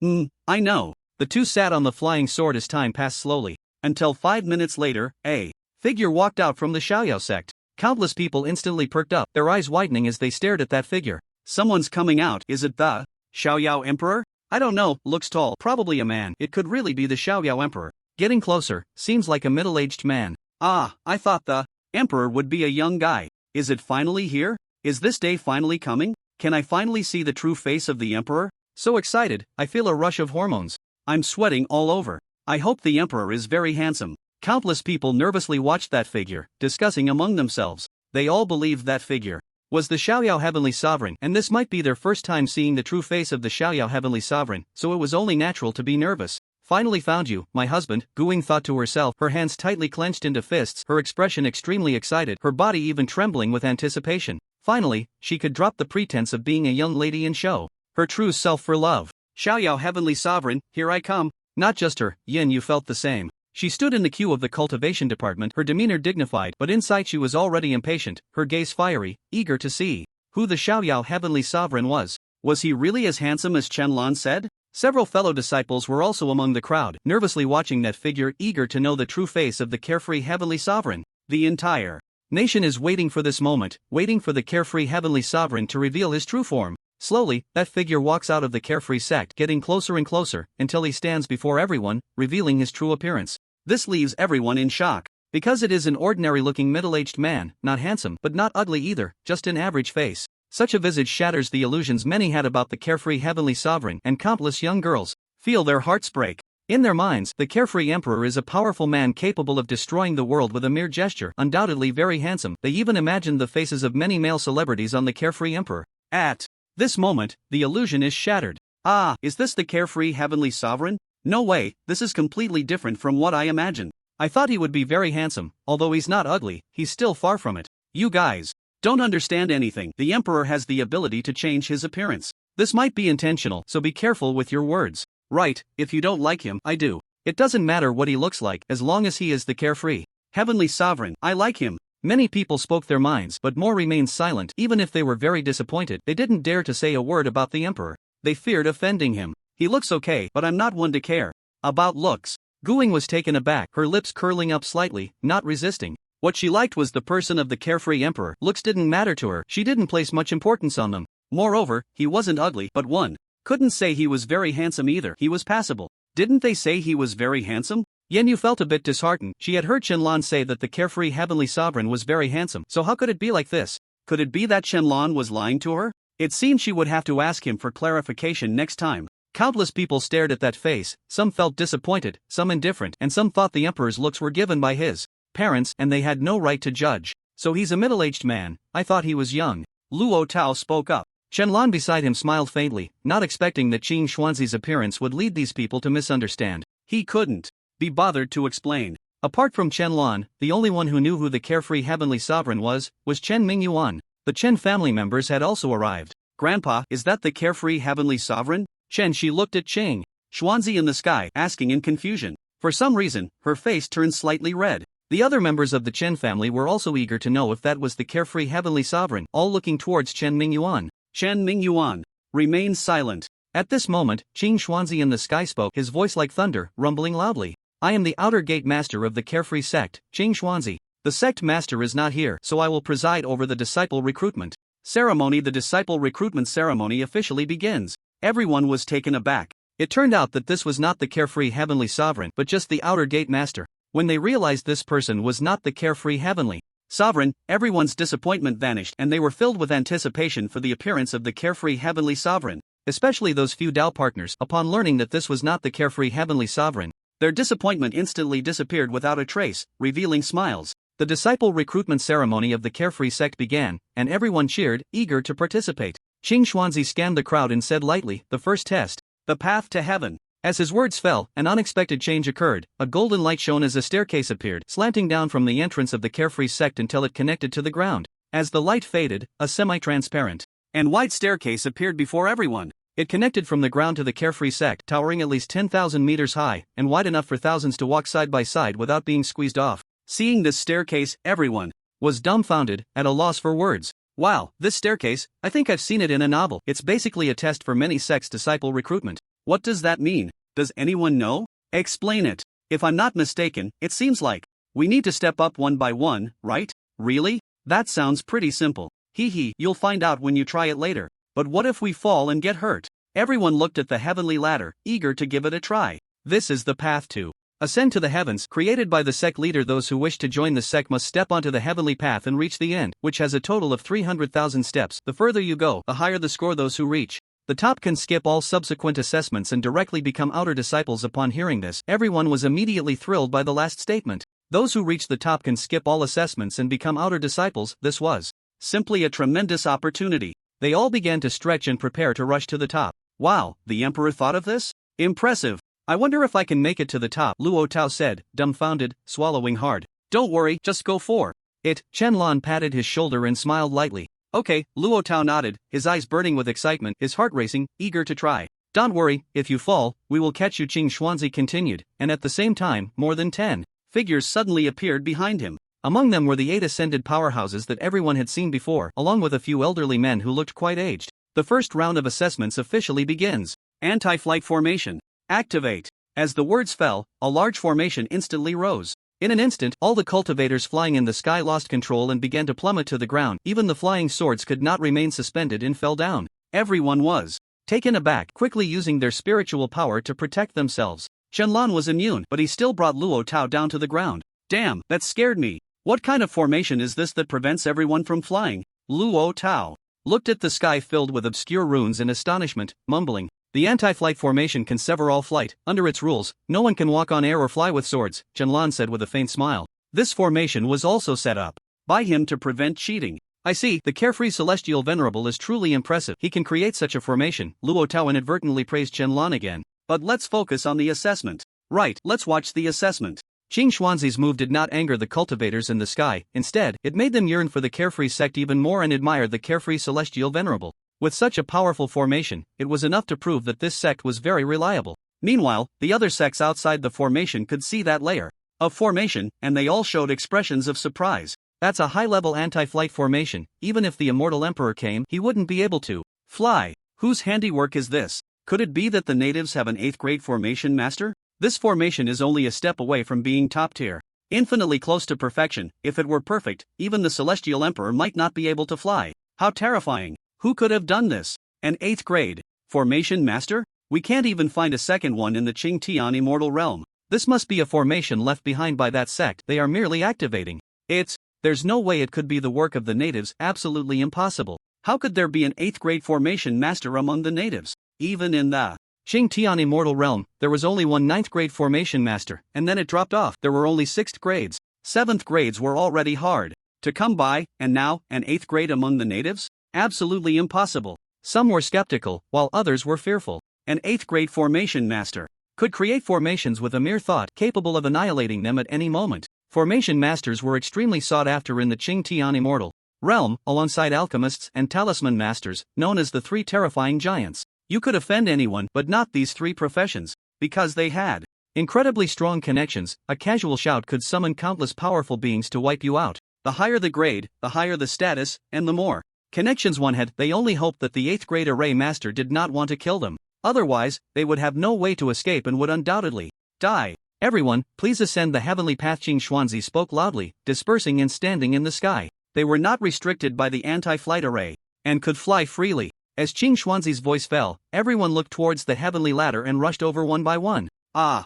Speaker 2: I know. The 2 sat on the flying sword as time passed slowly, until 5 minutes later, a figure walked out from the Xiaoyao sect. Countless people instantly perked up, their eyes widening as they stared at that figure. Someone's coming out. Is it the Xiaoyao Emperor? I don't know, looks tall, probably a man. It could really be the Xiaoyao Emperor. Getting closer, seems like a middle-aged man. Ah, I thought the Emperor would be a young guy. Is it finally here? Is this day finally coming? Can I finally see the true face of the Emperor? So excited, I feel a rush of hormones. I'm sweating all over. I hope the Emperor is very handsome. Countless people nervously watched that figure, discussing among themselves. They all believed that figure was the Xiaoyao Heavenly Sovereign, and this might be their first time seeing the true face of the Xiaoyao Heavenly Sovereign, so it was only natural to be nervous.
Speaker 1: Finally found you, my husband, Guing thought to herself, her hands tightly clenched into fists, her expression extremely excited, her body even trembling with anticipation. Finally, she could drop the pretense of being a young lady and show her true self for love.
Speaker 2: Xiaoyao, heavenly sovereign, here I come.
Speaker 1: Not just her, Yin Yu felt the same. She stood in the queue of the cultivation department, her demeanor dignified, but inside she was already impatient, her gaze fiery, eager to see who the Xiaoyao heavenly sovereign was.
Speaker 2: Was he really as handsome as Qianlan said?
Speaker 1: Several fellow disciples were also among the crowd, nervously watching that figure, eager to know the true face of the carefree heavenly sovereign.
Speaker 2: The entire
Speaker 1: nation is waiting for this moment, waiting for the carefree heavenly sovereign to reveal his true form. Slowly, that figure walks out of the carefree sect, getting closer and closer, until he stands before everyone, revealing his true appearance.
Speaker 2: This leaves everyone in shock.
Speaker 1: Because it is an ordinary-looking middle-aged man, not handsome, but not ugly either, just an average face. Such a visage shatters the illusions many had about the carefree heavenly sovereign, and countless young girls feel their hearts break. In their minds, the carefree emperor is a powerful man capable of destroying the world with a mere gesture, undoubtedly very handsome. They even imagined the faces of many male celebrities on the carefree emperor.
Speaker 2: At this moment, the illusion is shattered. Ah, is this the carefree heavenly sovereign? No way, this is completely different from what I imagined.
Speaker 1: I thought he would be very handsome, although he's not ugly, he's still far from it.
Speaker 2: You guys don't understand anything. The emperor has the ability to change his appearance.
Speaker 1: This might be intentional, so be careful with your words.
Speaker 2: Right, if you don't like him, I do.
Speaker 1: It doesn't matter what he looks like, as long as he is the carefree
Speaker 2: heavenly sovereign, I like him.
Speaker 1: Many people spoke their minds, but more remained silent. Even if they were very disappointed, they didn't dare to say a word about the emperor. They feared offending him.
Speaker 2: He looks okay, but I'm not one to care about looks.
Speaker 1: Guing was taken aback, her lips curling up slightly, not resisting.
Speaker 2: What she liked was the person of the carefree emperor.
Speaker 1: Looks didn't matter to her, she didn't place much importance on them.
Speaker 2: Moreover, he wasn't ugly, but one couldn't say he was very handsome either. He was passable. Didn't they say he was very handsome?
Speaker 1: Yen Yu felt a bit disheartened. She had heard Qianlan say that the carefree heavenly sovereign was very handsome, so how could it be like this?
Speaker 2: Could it be that Qianlan was lying to her? It seemed she would have to ask him for clarification next time.
Speaker 1: Countless people stared at that face, some felt disappointed, some indifferent, and some thought the emperor's looks were given by his parents and they had no right to judge. So he's a middle-aged man, I thought he was young.
Speaker 2: Luo Tao spoke up.
Speaker 1: Qianlan beside him smiled faintly, not expecting that Qing Xuanzi's appearance would lead these people to misunderstand.
Speaker 2: He couldn't be bothered to explain.
Speaker 1: Apart from Qianlan, the only one who knew who the carefree heavenly sovereign was Chen Mingyuan. The Chen family members had also arrived.
Speaker 2: Grandpa, is that the carefree heavenly sovereign?
Speaker 1: Chen, she looked at Qing
Speaker 2: Xuanzi in the sky, asking in confusion. For some reason, her face turned slightly red.
Speaker 1: The other members of the Chen family were also eager to know if that was the carefree heavenly sovereign, all looking towards Chen Mingyuan.
Speaker 2: Chen Mingyuan remained silent.
Speaker 1: At this moment, Qing Xuanzi in the sky spoke, his voice like thunder, rumbling loudly. I am the outer gate master of the carefree sect, Qing Xuanzi. The sect master is not here, so I will preside over the disciple recruitment ceremony. The disciple recruitment ceremony officially begins. Everyone was taken aback. It turned out that this was not the carefree heavenly sovereign, but just the outer gate master. When they realized this person was not the carefree heavenly sovereign, everyone's disappointment vanished and they were filled with anticipation for the appearance of the carefree heavenly sovereign. Especially those few Dao partners, upon learning that this was not the carefree heavenly sovereign, their disappointment instantly disappeared without a trace, revealing smiles. The disciple recruitment ceremony of the carefree sect began, and everyone cheered, eager to participate. Qing Xuanzi scanned the crowd and said lightly, the first test, the path to heaven. As his words fell, an unexpected change occurred. A golden light shone as a staircase appeared, slanting down from the entrance of the carefree sect until it connected to the ground. As the light faded, a semi-transparent
Speaker 2: and white staircase appeared before everyone.
Speaker 1: It connected from the ground to the carefree sect, towering at least 10,000 meters high, and wide enough for thousands to walk side by side without being squeezed off.
Speaker 2: Seeing this staircase, everyone
Speaker 1: was dumbfounded, at a loss for words.
Speaker 2: Wow, this staircase, I think I've seen it in a novel.
Speaker 1: It's basically a test for many sects' disciple recruitment.
Speaker 2: What does that mean? Does anyone know? Explain it. If I'm not mistaken, it seems like we need to step up one by one, right? Really? That sounds pretty simple. Hee, you'll find out when you try it later. But what if we fall and get hurt? Everyone looked at the heavenly ladder, eager to give it a try.
Speaker 1: This is the path to ascend to the heavens, created by the sect leader. Those who wish to join the sect must step onto the heavenly path and reach the end, which has a total of 300,000 steps. The further you go, the higher the score those who reach the top can skip all subsequent assessments and directly become outer disciples. Upon hearing this, everyone was immediately thrilled by the last statement. Those who reach the top can skip all assessments and become outer disciples. This was simply a tremendous opportunity. They all began to stretch and prepare to rush to the top.
Speaker 2: Wow, the emperor thought of this? Impressive. I wonder if I can make it to the top, Luo Tao said, dumbfounded, swallowing hard. Don't worry, just go for it. Chen-Lan patted his shoulder and smiled lightly. Okay, Luo Tao nodded, his eyes burning with excitement, his heart racing, eager to try. Don't worry, if you fall, we will catch you, Qing Xuanzi continued, and at the same time, more than 10 figures suddenly appeared behind him. Among them were the 8 ascended powerhouses that everyone had seen before, along with a few elderly men who looked quite aged. The first round of assessments officially begins. Anti-flight formation. Activate. As the words fell, a large formation instantly rose. In an instant, all the cultivators flying in the sky lost control and began to plummet to the ground. Even the flying swords could not remain suspended and fell down. Everyone was taken aback, quickly using their spiritual power to protect themselves. Chen-Lan was immune, but he still brought Luo Tao down to the ground. Damn, that scared me. What kind of formation is this that prevents everyone from flying? Luo Tao looked at the sky filled with obscure runes in astonishment, mumbling. The anti-flight formation can sever all flight. Under its rules, no one can walk on air or fly with swords, Chen-Lan said with a faint smile. This formation was also set up by him to prevent cheating. I see, the carefree celestial venerable is truly impressive. He can create such a formation. Luo Tao inadvertently praised Chen-Lan again. But let's focus on the assessment. Right, let's watch the assessment. Qing Xuanzi's move did not anger the cultivators in the sky. Instead, it made them yearn for the carefree sect even more and admire the carefree celestial venerable. With such a powerful formation, it was enough to prove that this sect was very reliable. Meanwhile, the other sects outside the formation could see that layer of formation, and they all showed expressions of surprise. That's a high-level anti-flight formation. Even if the immortal emperor came, he wouldn't be able to fly. Whose handiwork is this? Could it be that the natives have an 8th grade formation master? This formation is only a step away from being top tier. Infinitely close to perfection. If it were perfect, even the celestial emperor might not be able to fly. How terrifying. Who could have done this? An 8th grade formation master? We can't even find a second one in the Qing Tian immortal realm. This must be a formation left behind by that sect they are merely activating. There's no way it could be the work of the natives, absolutely impossible. How could there be an 8th grade formation master among the natives? Even in the Qing Tian immortal realm, there was only one 9th grade formation master, and then it dropped off. There were only 6th grades. 7th grades were already hard to come by, and now, an 8th grade among the natives? Absolutely impossible. Some were skeptical, while others were fearful. An 8th grade formation master could create formations with a mere thought, capable of annihilating them at any moment. Formation masters were extremely sought after in the Qing Tian immortal realm, alongside alchemists and talisman masters, known as the 3 terrifying giants. You could offend anyone, but not these 3 professions, because they had incredibly strong connections. A casual shout could summon countless powerful beings to wipe you out. The higher the grade, the higher the status, and the more connections one had. They only hoped that the 8th grade array master did not want to kill them. Otherwise, they would have no way to escape and would undoubtedly die. Everyone, please ascend the heavenly path. Qing Xuanzi spoke loudly, dispersing and standing in the sky. They were not restricted by the anti-flight array, and could fly freely. As Qing Xuanzi's voice fell, everyone looked towards the heavenly ladder and rushed over one by one. I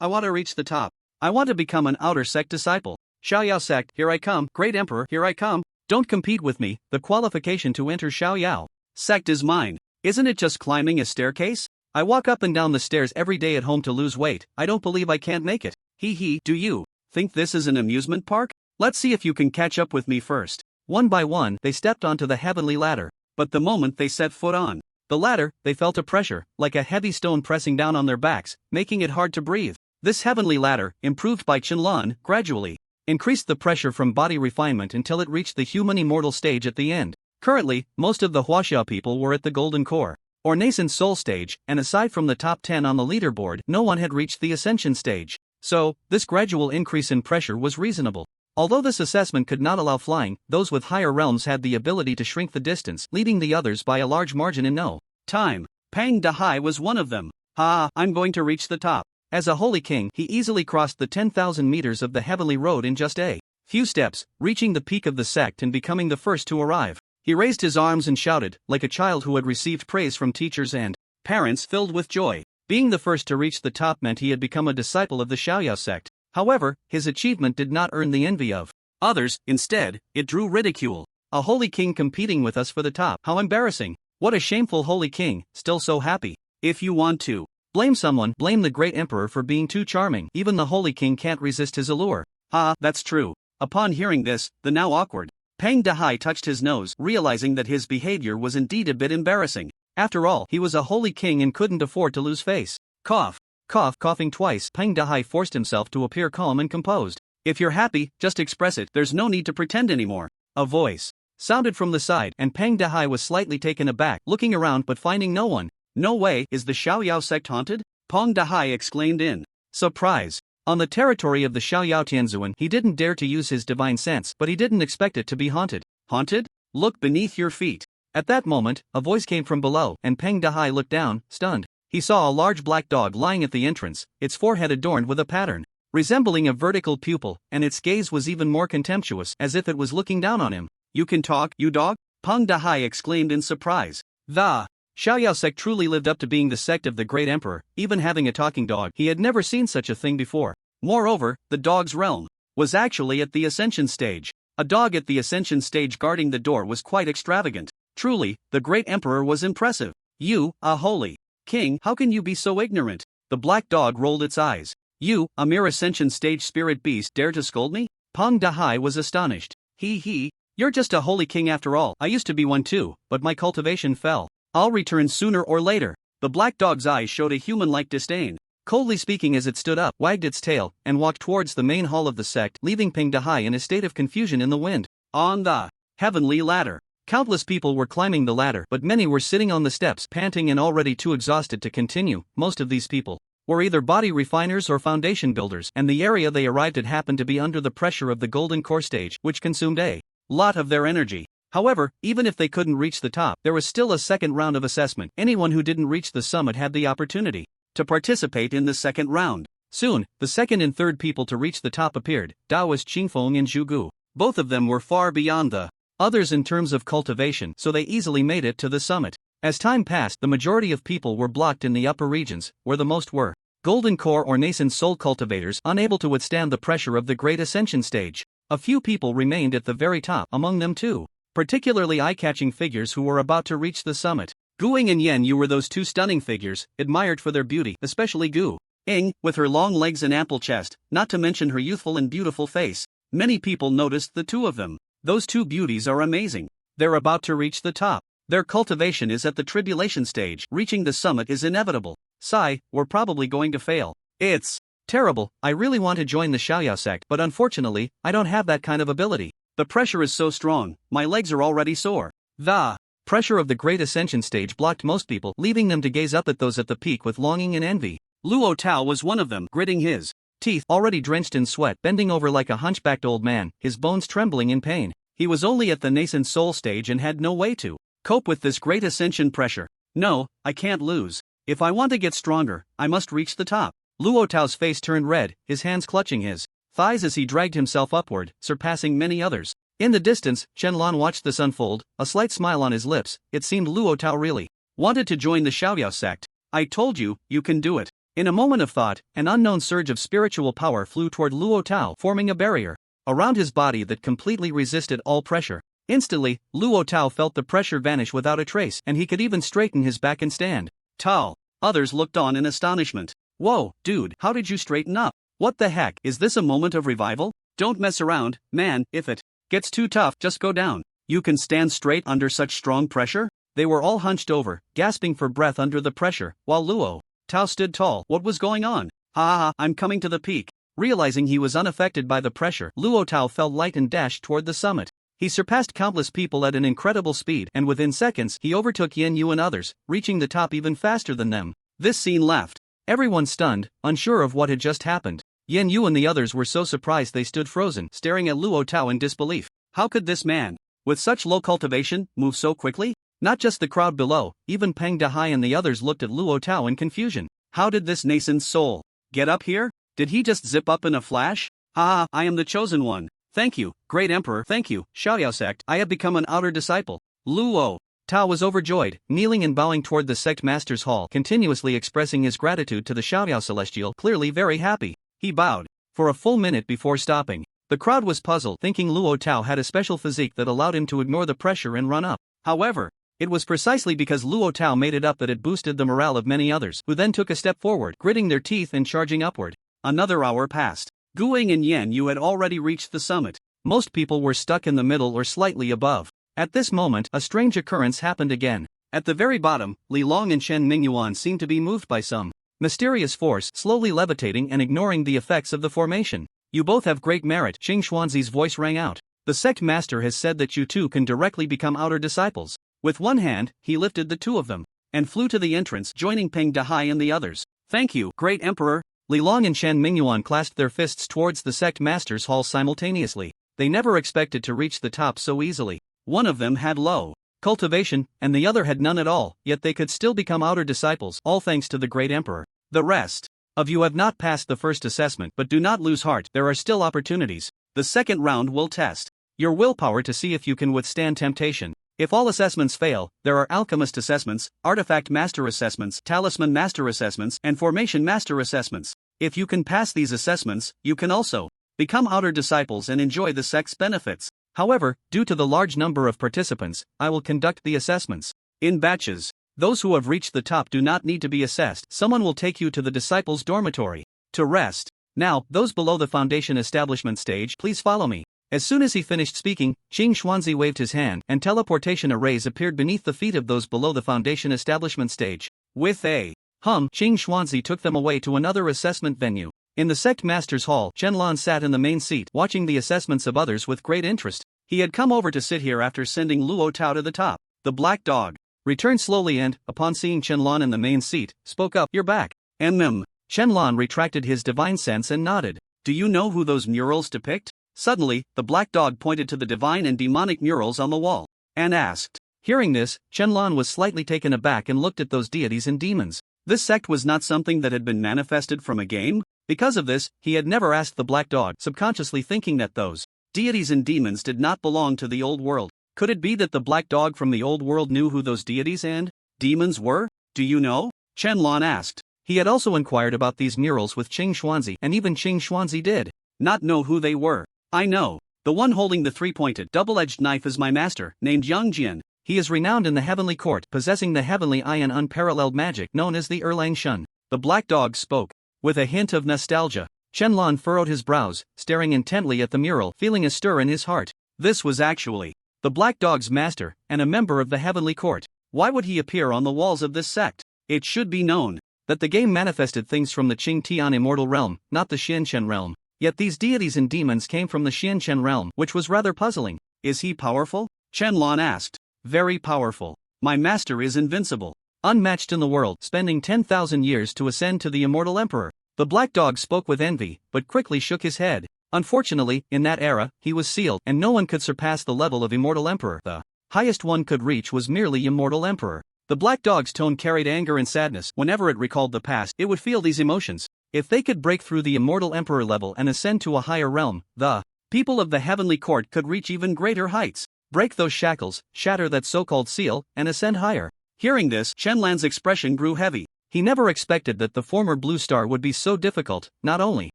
Speaker 2: want to reach the top. I want to become an outer sect disciple. Xiaoyao sect, here I come. Great Emperor, here I come. Don't compete with me. The qualification to enter Xiaoyao sect is mine. Isn't it just climbing a staircase? I walk up and down the stairs every day at home to lose weight. I don't believe I can't make it. Do you think this is an amusement park? Let's see if you can catch up with me first. One by one, they stepped onto the heavenly ladder. But the moment they set foot on the ladder, they felt a pressure, like a heavy stone pressing down on their backs, making it hard to breathe. This heavenly ladder, improved by Chen-Lan, gradually increased the pressure from body refinement until it reached the human immortal stage at the end. Currently, most of the Huaxia people were at the golden core, or nascent soul stage, and aside from the top 10 on the leaderboard, no one had reached the ascension stage. So, this gradual increase in pressure was reasonable. Although this assessment could not allow flying, those with higher realms had the ability to shrink the distance, leading the others by a large margin in no time. Pang Dahai was one of them. I'm going to reach the top. As a holy king, he easily crossed the 10,000 meters of the heavenly road in just a few steps, reaching the peak of the sect and becoming the first to arrive. He raised his arms and shouted, like a child who had received praise from teachers and parents filled with joy. Being the first to reach the top meant he had become a disciple of the Xiaoyao sect. However, his achievement did not earn the envy of others. Instead, it drew ridicule. A holy king competing with us for the top. How embarrassing. What a shameful holy king, still so happy. If you want to blame someone, blame the great emperor for being too charming. Even the holy king can't resist his allure. That's true. Upon hearing this, the now awkward Pang Dahai touched his nose, realizing that his behavior was indeed a bit embarrassing. After all, he was a holy king and couldn't afford to lose face. Cough.
Speaker 1: Coughing twice, Peng Dahai forced himself to appear calm and composed.
Speaker 2: If you're happy, just express it, there's no need to pretend anymore. A voice sounded from the side, and Peng Dahai was slightly taken aback, looking around but finding no one. No way, is the Xiaoyao sect haunted? Peng Dahai exclaimed in surprise. On the territory of the Xiaoyao Tianzuan, he didn't dare to use his divine sense, but he didn't expect it to be haunted. Haunted? Look beneath your feet. At that moment, a voice came from below, and Peng Dahai looked down, stunned. He saw a large black dog lying at the entrance, its forehead adorned with a pattern resembling a vertical pupil, and its gaze was even more contemptuous, as if it was looking down on him. You can talk, you dog? Peng Dahai exclaimed in surprise. The Xiaoyao sect truly lived up to being the sect of the great emperor, even having a talking dog. He had never seen such a thing before. Moreover, the dog's realm was actually at the ascension stage. A dog at the ascension stage guarding the door was quite extravagant. Truly, the great emperor was impressive. You, a holy king, how can you be so ignorant? The black dog rolled its eyes. You, a mere ascension stage spirit beast, dare to scold me? Peng Dahai was astonished. You're just a holy king after all. I used to be one too, but my cultivation fell. I'll return sooner or later. The black dog's eyes showed a human-like disdain. Coldly speaking, as it stood up, wagged its tail, and walked towards the main hall of the sect, leaving Peng Dahai in a state of confusion in the wind. On the heavenly ladder. Countless people were climbing the ladder, but many were sitting on the steps, panting and already too exhausted to continue. Most of these people were either body refiners or foundation builders, and the area they arrived at happened to be under the pressure of the golden core stage, which consumed a lot of their energy. However, even if they couldn't reach the top, there was still a second round of assessment. Anyone who didn't reach the summit had the opportunity to participate in the second round. Soon, the second and third people to reach the top appeared, Taoist Qingfeng and Zhu Gu. Both of them were far beyond the others in terms of cultivation, so they easily made it to the summit. As time passed, the majority of people were blocked in the upper regions, where the most were golden core or nascent soul cultivators, unable to withstand the pressure of the great ascension stage. A few people remained at the very top, among them two particularly eye-catching figures who were about to reach the summit. Guing and Yen Yu were those two stunning figures, admired for their beauty, especially Gu Ing, with her long legs and ample chest, not to mention her youthful and beautiful face. Many people noticed the two of them. Those two beauties are amazing. They're about to reach the top. Their cultivation is at the tribulation stage. Reaching the summit is inevitable. Sigh, we're probably going to fail. It's terrible. I really want to join the Xiaoyao sect, but unfortunately, I don't have that kind of ability. The pressure is so strong, my legs are already sore. The pressure of the great ascension stage blocked most people, leaving them to gaze up at those at the peak with longing and envy. Luo Tao was one of them, gritting his teeth, already drenched in sweat, bending over like a hunchbacked old man, his bones trembling in pain. He was only at the nascent soul stage and had no way to cope with this great ascension pressure. No, I can't lose. If I want to get stronger, I must reach the top. Luo Tao's face turned red, his hands clutching his thighs as he dragged himself upward, surpassing many others. In the distance, Shenlong watched this unfold, a slight smile on his lips. It seemed Luo Tao really wanted to join the Xiaoyao sect. I told you, you can do it. In a moment of thought, an unknown surge of spiritual power flew toward Luo Tao, forming a barrier around his body that completely resisted all pressure. Instantly, Luo Tao felt the pressure vanish without a trace, and he could even straighten his back and stand tall. Others looked on in astonishment. Whoa, dude, how did you straighten up? What the heck, is this a moment of revival? Don't mess around, man, if it gets too tough, just go down. You can stand straight under such strong pressure? They were all hunched over, gasping for breath under the pressure, while Luo Tao stood tall. What was going on? Ha, I'm coming to the peak. Realizing he was unaffected by the pressure, Luo Tao felt light and dashed toward the summit. He surpassed countless people at an incredible speed, and within seconds he overtook Yen Yu and others, reaching the top even faster than them. This scene left everyone stunned, unsure of what had just happened. Yen Yu and the others were so surprised they stood frozen, staring at Luo Tao in disbelief. How could this man, with such low cultivation, move so quickly? Not just the crowd below, even Peng Dahai and the others looked at Luo Tao in confusion. How did this nascent soul get up here? Did he just zip up in a flash? I am the chosen one. Thank you, great emperor. Thank you, Xiaoyao sect. I have become an outer disciple. Luo Tao was overjoyed, kneeling and bowing toward the sect master's hall, continuously expressing his gratitude to the Xiaoyao celestial, clearly very happy. He bowed for a full minute before stopping. The crowd was puzzled, thinking Luo Tao had a special physique that allowed him to ignore the pressure and run up. However, it was precisely because Luo Tao made it up that it boosted the morale of many others, who then took a step forward, gritting their teeth and charging upward. Another hour passed. Guing and Yen Yu had already reached the summit. Most people were stuck in the middle or slightly above. At this moment, a strange occurrence happened again. At the very bottom, Li Long and Shen Mingyuan seemed to be moved by some
Speaker 1: Mysterious force slowly levitating and ignoring the effects of the formation. You both have great merit, Qing Xuanzi's voice rang out. The sect master has said that you two can directly become outer disciples. With one hand, he lifted the two of them and flew to the entrance, joining Peng Dehai and the others. Thank you, great emperor. Li Long and Shen Mingyuan clasped their fists towards the sect master's hall simultaneously. They never expected to reach the top so easily. One of them had low cultivation, and the other had none at all, yet they could still become outer disciples, all thanks to the great emperor. The rest of you have not passed the first assessment, but do not lose heart, there are still opportunities. The second round will test your willpower to see if you can withstand temptation. If all assessments fail, there are alchemist assessments, artifact master assessments, talisman master assessments, and formation master assessments. If you can pass these assessments, you can also become outer disciples and enjoy the sect's benefits. However, due to the large number of participants, I will conduct the assessments in batches. Those who have reached the top do not need to be assessed. Someone will take you to the disciples' dormitory to rest. Now, those below the foundation establishment stage, please follow me. As soon as he finished speaking, Qing Xuanzi waved his hand, and teleportation arrays appeared beneath the feet of those below the foundation establishment stage. With a hum, Qing Xuanzi took them away to another assessment venue. In the sect master's hall, Qianlan sat in the main seat, watching the assessments of others with great interest. He had come over to sit here after sending Luo Tao to the top. The black dog returned slowly and, upon seeing Qianlan in the main seat, spoke up, "You're back." Qianlan retracted his divine sense and nodded. "Do you know who those murals depict?" Suddenly, the black dog pointed to the divine and demonic murals on the wall and asked. Hearing this, Qianlan was slightly taken aback and looked at those deities and demons. This sect was not something that had been manifested from a game. Because of this, he had never asked the black dog, subconsciously thinking that those deities and demons did not belong to the old world. Could it be that the black dog from the old world knew who those deities and demons were? "Do you know?" Qianlan asked. He had also inquired about these murals with Qing Xuanzi, and even Qing Xuanzi did not know who they were. "I know. The one holding the three-pointed, double-edged knife is my master, named Yang Jian. He is renowned in the heavenly court, possessing the heavenly eye and unparalleled magic known as the Erlang Shun." The black dog spoke with a hint of nostalgia. Qianlan furrowed his brows, staring intently at the mural, feeling a stir in his heart. This was actually the black dog's master, and a member of the heavenly court. Why would he appear on the walls of this sect? It should be known that the game manifested things from the Qing Tian immortal realm, not the Xianchen realm. Yet these deities and demons came from the Xianchen realm, which was rather puzzling. "Is he powerful?" Qianlan asked. "Very powerful. My master is invincible, unmatched in the world, spending 10,000 years to ascend to the immortal emperor." The black dog spoke with envy, but quickly shook his head. Unfortunately, in that era, he was sealed, and no one could surpass the level of immortal emperor. The highest one could reach was merely immortal emperor. The black dog's tone carried anger and sadness. Whenever it recalled the past, it would feel these emotions. If they could break through the immortal emperor level and ascend to a higher realm, the people of the heavenly court could reach even greater heights. Break those shackles, shatter that so-called seal, and ascend higher. Hearing this, Qianlan's expression grew heavy. He never expected that the former blue star would be so difficult. Not only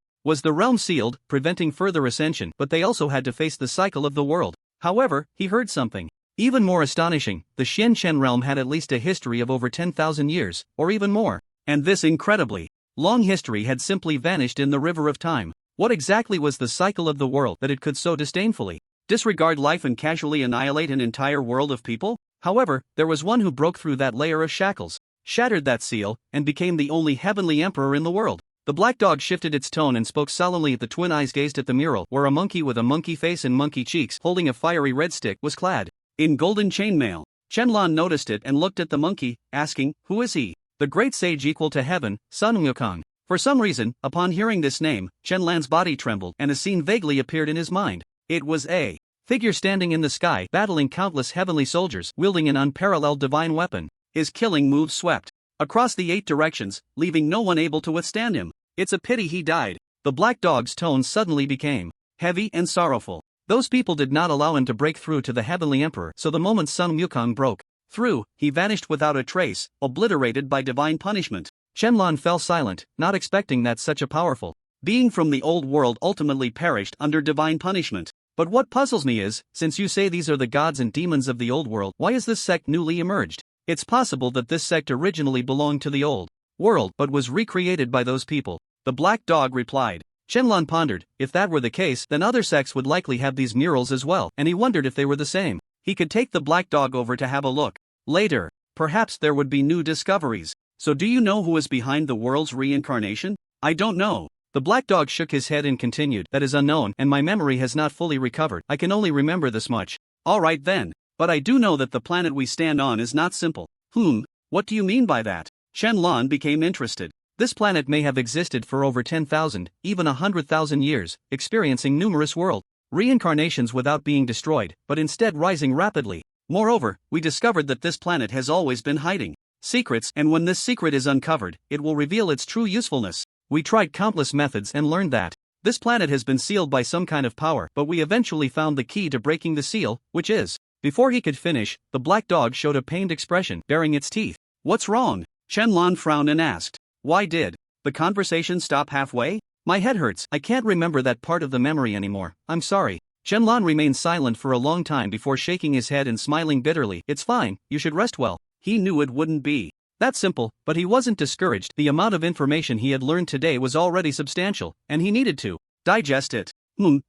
Speaker 1: was the realm sealed, preventing further ascension, but they also had to face the cycle of the world. However, he heard something even more astonishing. The Xianchen realm had at least a history of over 10,000 years, or even more. And this incredibly long history had simply vanished in the river of time. What exactly was the cycle of the world that it could so disdainfully disregard life and casually annihilate an entire world of people? However, there was one who broke through that layer of shackles, shattered that seal, and became the only heavenly emperor in the world. The black dog shifted its tone and spoke solemnly. The twin eyes gazed at the mural, where a monkey with a monkey face and monkey cheeks, holding a fiery red stick, was clad in golden chainmail. Qianlan noticed it and looked at the monkey, asking, "Who is he?" "The great sage equal to heaven, Sun Wukong." For some reason, upon hearing this name, Qianlan's body trembled, and a scene vaguely appeared in his mind. It was a figure standing in the sky, battling countless heavenly soldiers, wielding an unparalleled divine weapon. His killing moves swept across the 8 directions, leaving no one able to withstand him. "It's a pity he died." The black dog's tone suddenly became heavy and sorrowful. Those people did not allow him to break through to the heavenly emperor, so the moment Sun Wukong broke through, he vanished without a trace, obliterated by divine punishment. Qianlan fell silent, not expecting that such a powerful being from the old world ultimately perished under divine punishment. But what puzzles me is, since you say these are the gods and demons of the old world, why is this sect newly emerged? It's possible that this sect originally belonged to the old world, but was recreated by those people. The black dog replied. Qianlan pondered. If that were the case, then other sects would likely have these murals as well, and he wondered if they were the same. He could take the black dog over to have a look later. Perhaps there would be new discoveries.
Speaker 2: So do you know who is behind the world's reincarnation? I don't know.
Speaker 1: The black dog shook his head and continued, that is unknown, and my memory has not fully recovered. I can only remember this much.
Speaker 2: Alright then. But I do know that the planet we stand on is not simple. What do you mean by that? Shenlong became interested.
Speaker 1: This planet may have existed for over 10,000, even 100,000 years, experiencing numerous world reincarnations without being destroyed, but instead rising rapidly. Moreover, we discovered that this planet has always been hiding secrets, and when this secret is uncovered, it will reveal its true usefulness. We tried countless methods and learned that this planet has been sealed by some kind of power, but we eventually found the key to breaking the seal, which is. Before he could finish, the black dog showed a pained expression, baring its teeth.
Speaker 2: What's wrong? Shenlong frowned and asked. Why did the conversation stop halfway?
Speaker 1: My head hurts. I can't remember that part of the memory anymore. I'm sorry. Shenlong remained silent for a long time before shaking his head and smiling bitterly. It's fine, you should rest well.
Speaker 2: He knew it wouldn't be
Speaker 1: that simple, but he wasn't discouraged. The amount of information he had learned today was already substantial, and he needed to
Speaker 2: digest it.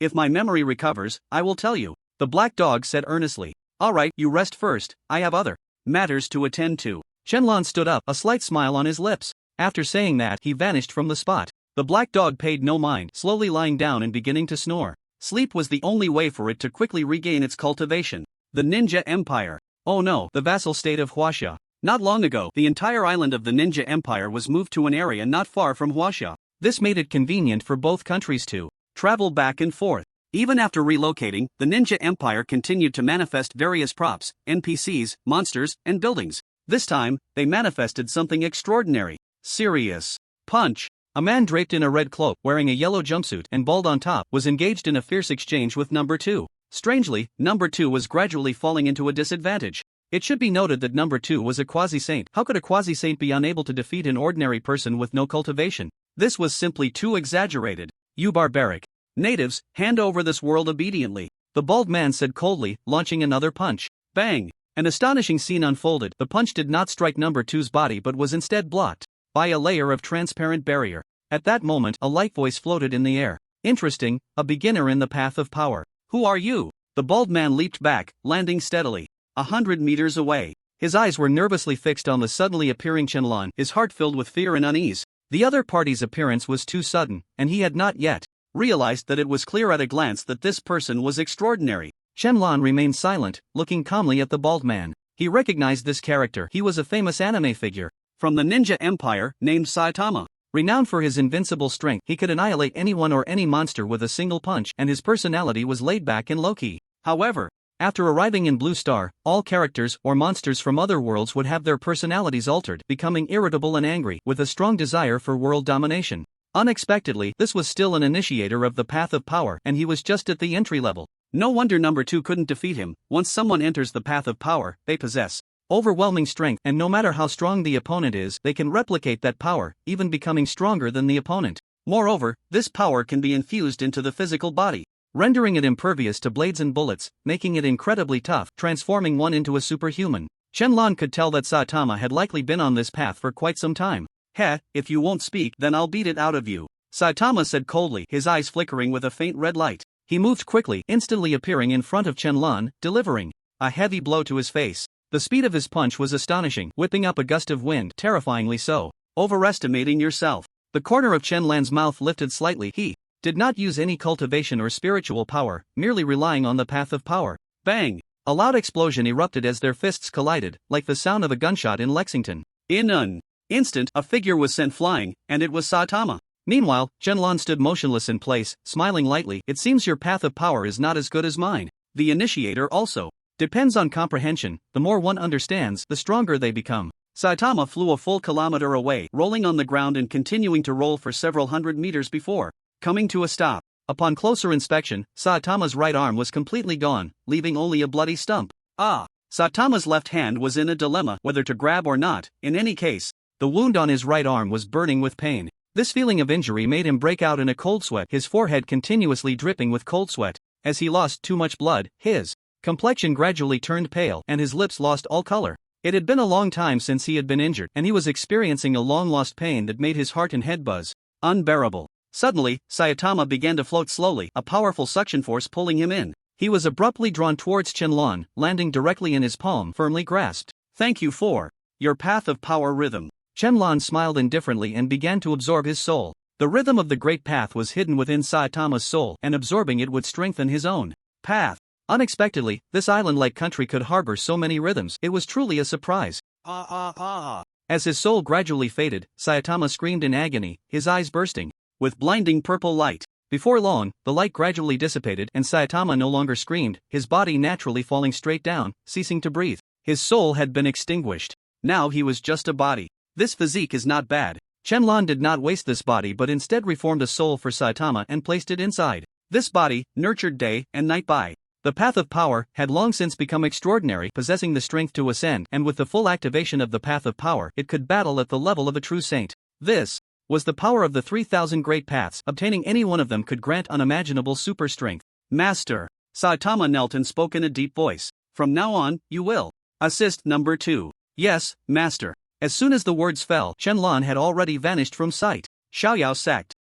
Speaker 2: If my memory recovers, I will tell you,
Speaker 1: the black dog said earnestly.
Speaker 2: Alright, you rest first, I have other matters to attend to.
Speaker 1: Shenlong stood up, a slight smile on his lips. After saying that, he vanished from the spot. The black dog paid no mind, slowly lying down and beginning to snore. Sleep was the only way for it to quickly regain its cultivation. The Ninja Empire. Oh no, the vassal state of Huaxia.
Speaker 2: Not long ago, the entire island of the Ninja Empire was moved to an area not far from Huaxia.
Speaker 1: This made it convenient for both countries to
Speaker 2: travel back and forth. Even after relocating, the Ninja Empire continued to manifest various props, NPCs, monsters, and buildings. This time, they manifested something extraordinary. Serious. Punch.
Speaker 1: A man draped in a red cloak, wearing a yellow jumpsuit and bald on top, was engaged in a fierce exchange with number 2. Strangely, number 2 was gradually falling into a disadvantage. It should be noted that number 2 was a quasi-saint. How could a quasi-saint be unable to defeat an ordinary person with no cultivation? This was simply too exaggerated. You barbaric
Speaker 2: natives, hand over this world obediently,
Speaker 1: the bald man said coldly, launching another punch.
Speaker 2: Bang!
Speaker 1: An astonishing scene unfolded. The punch did not strike number 2's body but was instead blocked by a layer of transparent barrier. At that moment, a light voice floated in the air. Interesting, a beginner in the path of power.
Speaker 2: Who are you? The bald man leaped back, landing steadily 100 meters away.
Speaker 1: His eyes were nervously fixed on the suddenly appearing Shenlong, his heart filled with fear and unease. The other party's appearance was too sudden, and he had not yet
Speaker 2: realized that it was clear at a glance that this person was extraordinary.
Speaker 1: Shenlong remained silent, looking calmly at the bald man. He recognized this character. He was a famous anime figure
Speaker 2: from the Ninja Empire, named Saitama.
Speaker 1: Renowned for his invincible strength, he could annihilate anyone or any monster with a single punch, and his personality was laid back and low-key.
Speaker 2: However,
Speaker 1: after arriving in Blue Star, all characters or monsters from other worlds would have their personalities altered, becoming irritable and angry, with a strong desire for world domination. Unexpectedly, this was still an initiator of the path of power, and he was just at the entry level.
Speaker 2: No wonder number 2 couldn't defeat him. Once someone enters the path of power, they possess
Speaker 1: overwhelming strength, and no matter how strong the opponent is, they can replicate that power, even becoming stronger than the opponent.
Speaker 2: Moreover, this power can be infused into the physical body,
Speaker 1: rendering it impervious to blades and bullets, making it incredibly tough, transforming one into a superhuman. Shenlong could tell that Saitama had likely been on this path for quite some time.
Speaker 2: Heh, if you won't speak, then I'll beat it out of you, Saitama said coldly, his eyes flickering with a faint red light.
Speaker 1: He moved quickly, instantly appearing in front of Shenlong, delivering a heavy blow to his face. The speed of his punch was astonishing, whipping up a gust of wind, terrifyingly so.
Speaker 2: Overestimating yourself.
Speaker 1: The corner of Shenlong's mouth lifted slightly. He did not use any cultivation or spiritual power, merely relying on the path of power.
Speaker 2: Bang!
Speaker 1: A loud explosion erupted as their fists collided, like the sound of a gunshot in Lexington.
Speaker 2: In an instant, a figure was sent flying, and it was Saitama.
Speaker 1: Meanwhile, Shenlong stood motionless in place, smiling lightly. It seems your path of power is not as good as mine.
Speaker 2: The initiator also
Speaker 1: depends on comprehension. The more one understands, the stronger they become.
Speaker 2: Saitama flew a full kilometer away, rolling on the ground and continuing to roll for several hundred meters before coming to a stop.
Speaker 1: Upon closer inspection, Saitama's right arm was completely gone, leaving only a bloody stump.
Speaker 2: Saitama's left hand was in a dilemma whether to grab or not. In any case,
Speaker 1: the wound on his right arm was burning with pain. This feeling of injury made him break out in a cold sweat, his forehead continuously dripping with cold sweat. As he lost too much blood, his complexion gradually turned pale, and his lips lost all color. It had been a long time since he had been injured, and he was experiencing a long-lost pain that made his heart and head buzz unbearable. Suddenly, Saitama began to float slowly, a powerful suction force pulling him in. He was abruptly drawn towards Shenlong, landing directly in his palm, firmly grasped.
Speaker 2: Thank you for your path of power rhythm.
Speaker 1: Shenlong smiled indifferently and began to absorb his soul. The rhythm of the great path was hidden within Saitama's soul, and absorbing it would strengthen his own path. Unexpectedly, this island-like country could harbor so many rhythms. It was truly a surprise. As his soul gradually faded, Saitama screamed in agony, his eyes bursting with blinding purple light. Before long, the light gradually dissipated and Saitama no longer screamed, his body naturally falling straight down, ceasing to breathe. His soul had been extinguished. Now he was just a body. This physique is not bad. Shenlong did not waste this body but instead reformed a soul for Saitama and placed it inside. This body, nurtured day and night by the path of power, had long since become extraordinary, possessing the strength to ascend, and with the full activation of the path of power, it could battle at the level of a true saint. This was the power of the 3,000 great paths. Obtaining any one of them could grant unimaginable super strength. Master, Saitama knelt and spoke in a deep voice. From now on, you will assist number 2. Yes, master. As soon as the words fell, Shenlong had already vanished from sight. Xiaoyao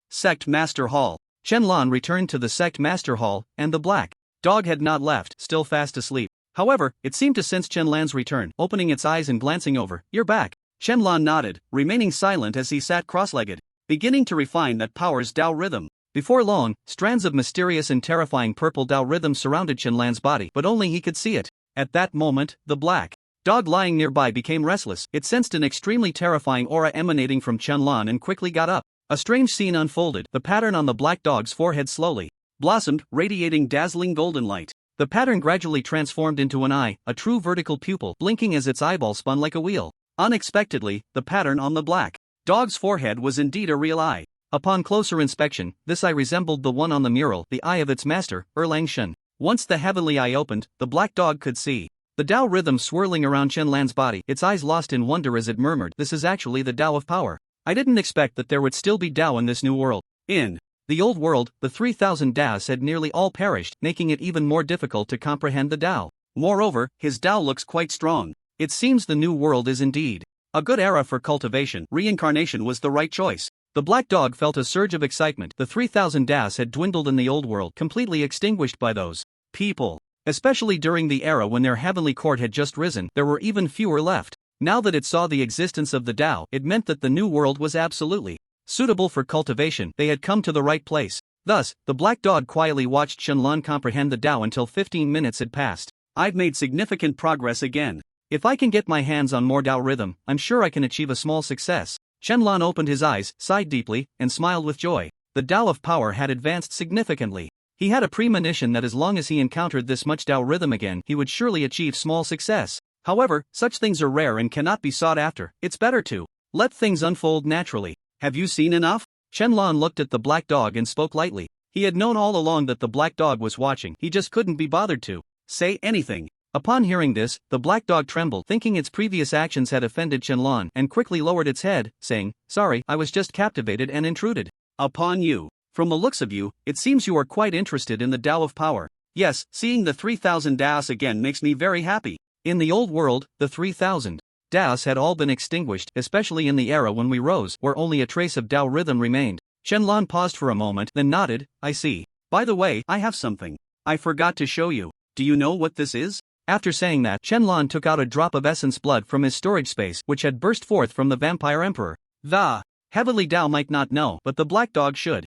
Speaker 1: Sect Master Hall. Shenlong returned to the Sect Master Hall, and the black dog had not left, still fast asleep. However, it seemed to sense Shenlong's return, opening its eyes and glancing over. You're back. Shenlong nodded, remaining silent as he sat cross-legged, beginning to refine that power's Tao rhythm. Before long, strands of mysterious and terrifying purple Tao rhythm surrounded Shenlong's body, but only he could see it. At that moment, the black dog lying nearby became restless. It sensed an extremely terrifying aura emanating from Shenlong and quickly got up. A strange scene unfolded. The pattern on the black dog's forehead slowly blossomed, radiating dazzling golden light. The pattern gradually transformed into an eye, a true vertical pupil, blinking as its eyeball spun like a wheel. Unexpectedly, the pattern on the black dog's forehead was indeed a real eye. Upon closer inspection, this eye resembled the one on the mural, the eye of its master, Erlang Shen. Once the heavenly eye opened, the black dog could see the Tao rhythm swirling around Shenlong's body, its eyes lost in wonder as it murmured, "This is actually the Tao of power. I didn't expect that there would still be Tao in this new world." In the old world, the 3,000 Taos had nearly all perished, making it even more difficult to comprehend the Tao. Moreover, his Tao looks quite strong. It seems the new world is indeed a good era for cultivation. Reincarnation was the right choice. The black dog felt a surge of excitement. The 3,000 Taos had dwindled in the old world, completely extinguished by those people. Especially during the era when their heavenly court had just risen, there were even fewer left. Now that it saw the existence of the Tao, it meant that the new world was absolutely suitable for cultivation. They had come to the right place. Thus, the black dog quietly watched Shenlong comprehend the Tao until 15 minutes had passed. I've made significant progress again. If I can get my hands on more Tao rhythm, I'm sure I can achieve a small success. Shenlong opened his eyes, sighed deeply, and smiled with joy. The Tao of power had advanced significantly. He had a premonition that as long as he encountered this much Tao rhythm again, he would surely achieve small success. However, such things are rare and cannot be sought after. It's better to let things unfold naturally. Have you seen enough? Shenlong looked at the black dog and spoke lightly. He had known all along that the black dog was watching, he just couldn't be bothered to say anything. Upon hearing this, the black dog trembled, thinking its previous actions had offended Shenlong, and quickly lowered its head, saying, "Sorry, I was just captivated and intruded upon you. From the looks of you, it seems you are quite interested in the Tao of power." "Yes, seeing the 3,000 Taos again makes me very happy." In the old world, the 3,000 Taos had all been extinguished, especially in the era when we rose, where only a trace of Tao rhythm remained. Shenlong paused for a moment, then nodded. "I see. By the way, I have something I forgot to show you. Do you know what this is?" After saying that, Shenlong took out a drop of essence blood from his storage space, which had burst forth from the vampire emperor. The heavenly Tao might not know, but the black dog should.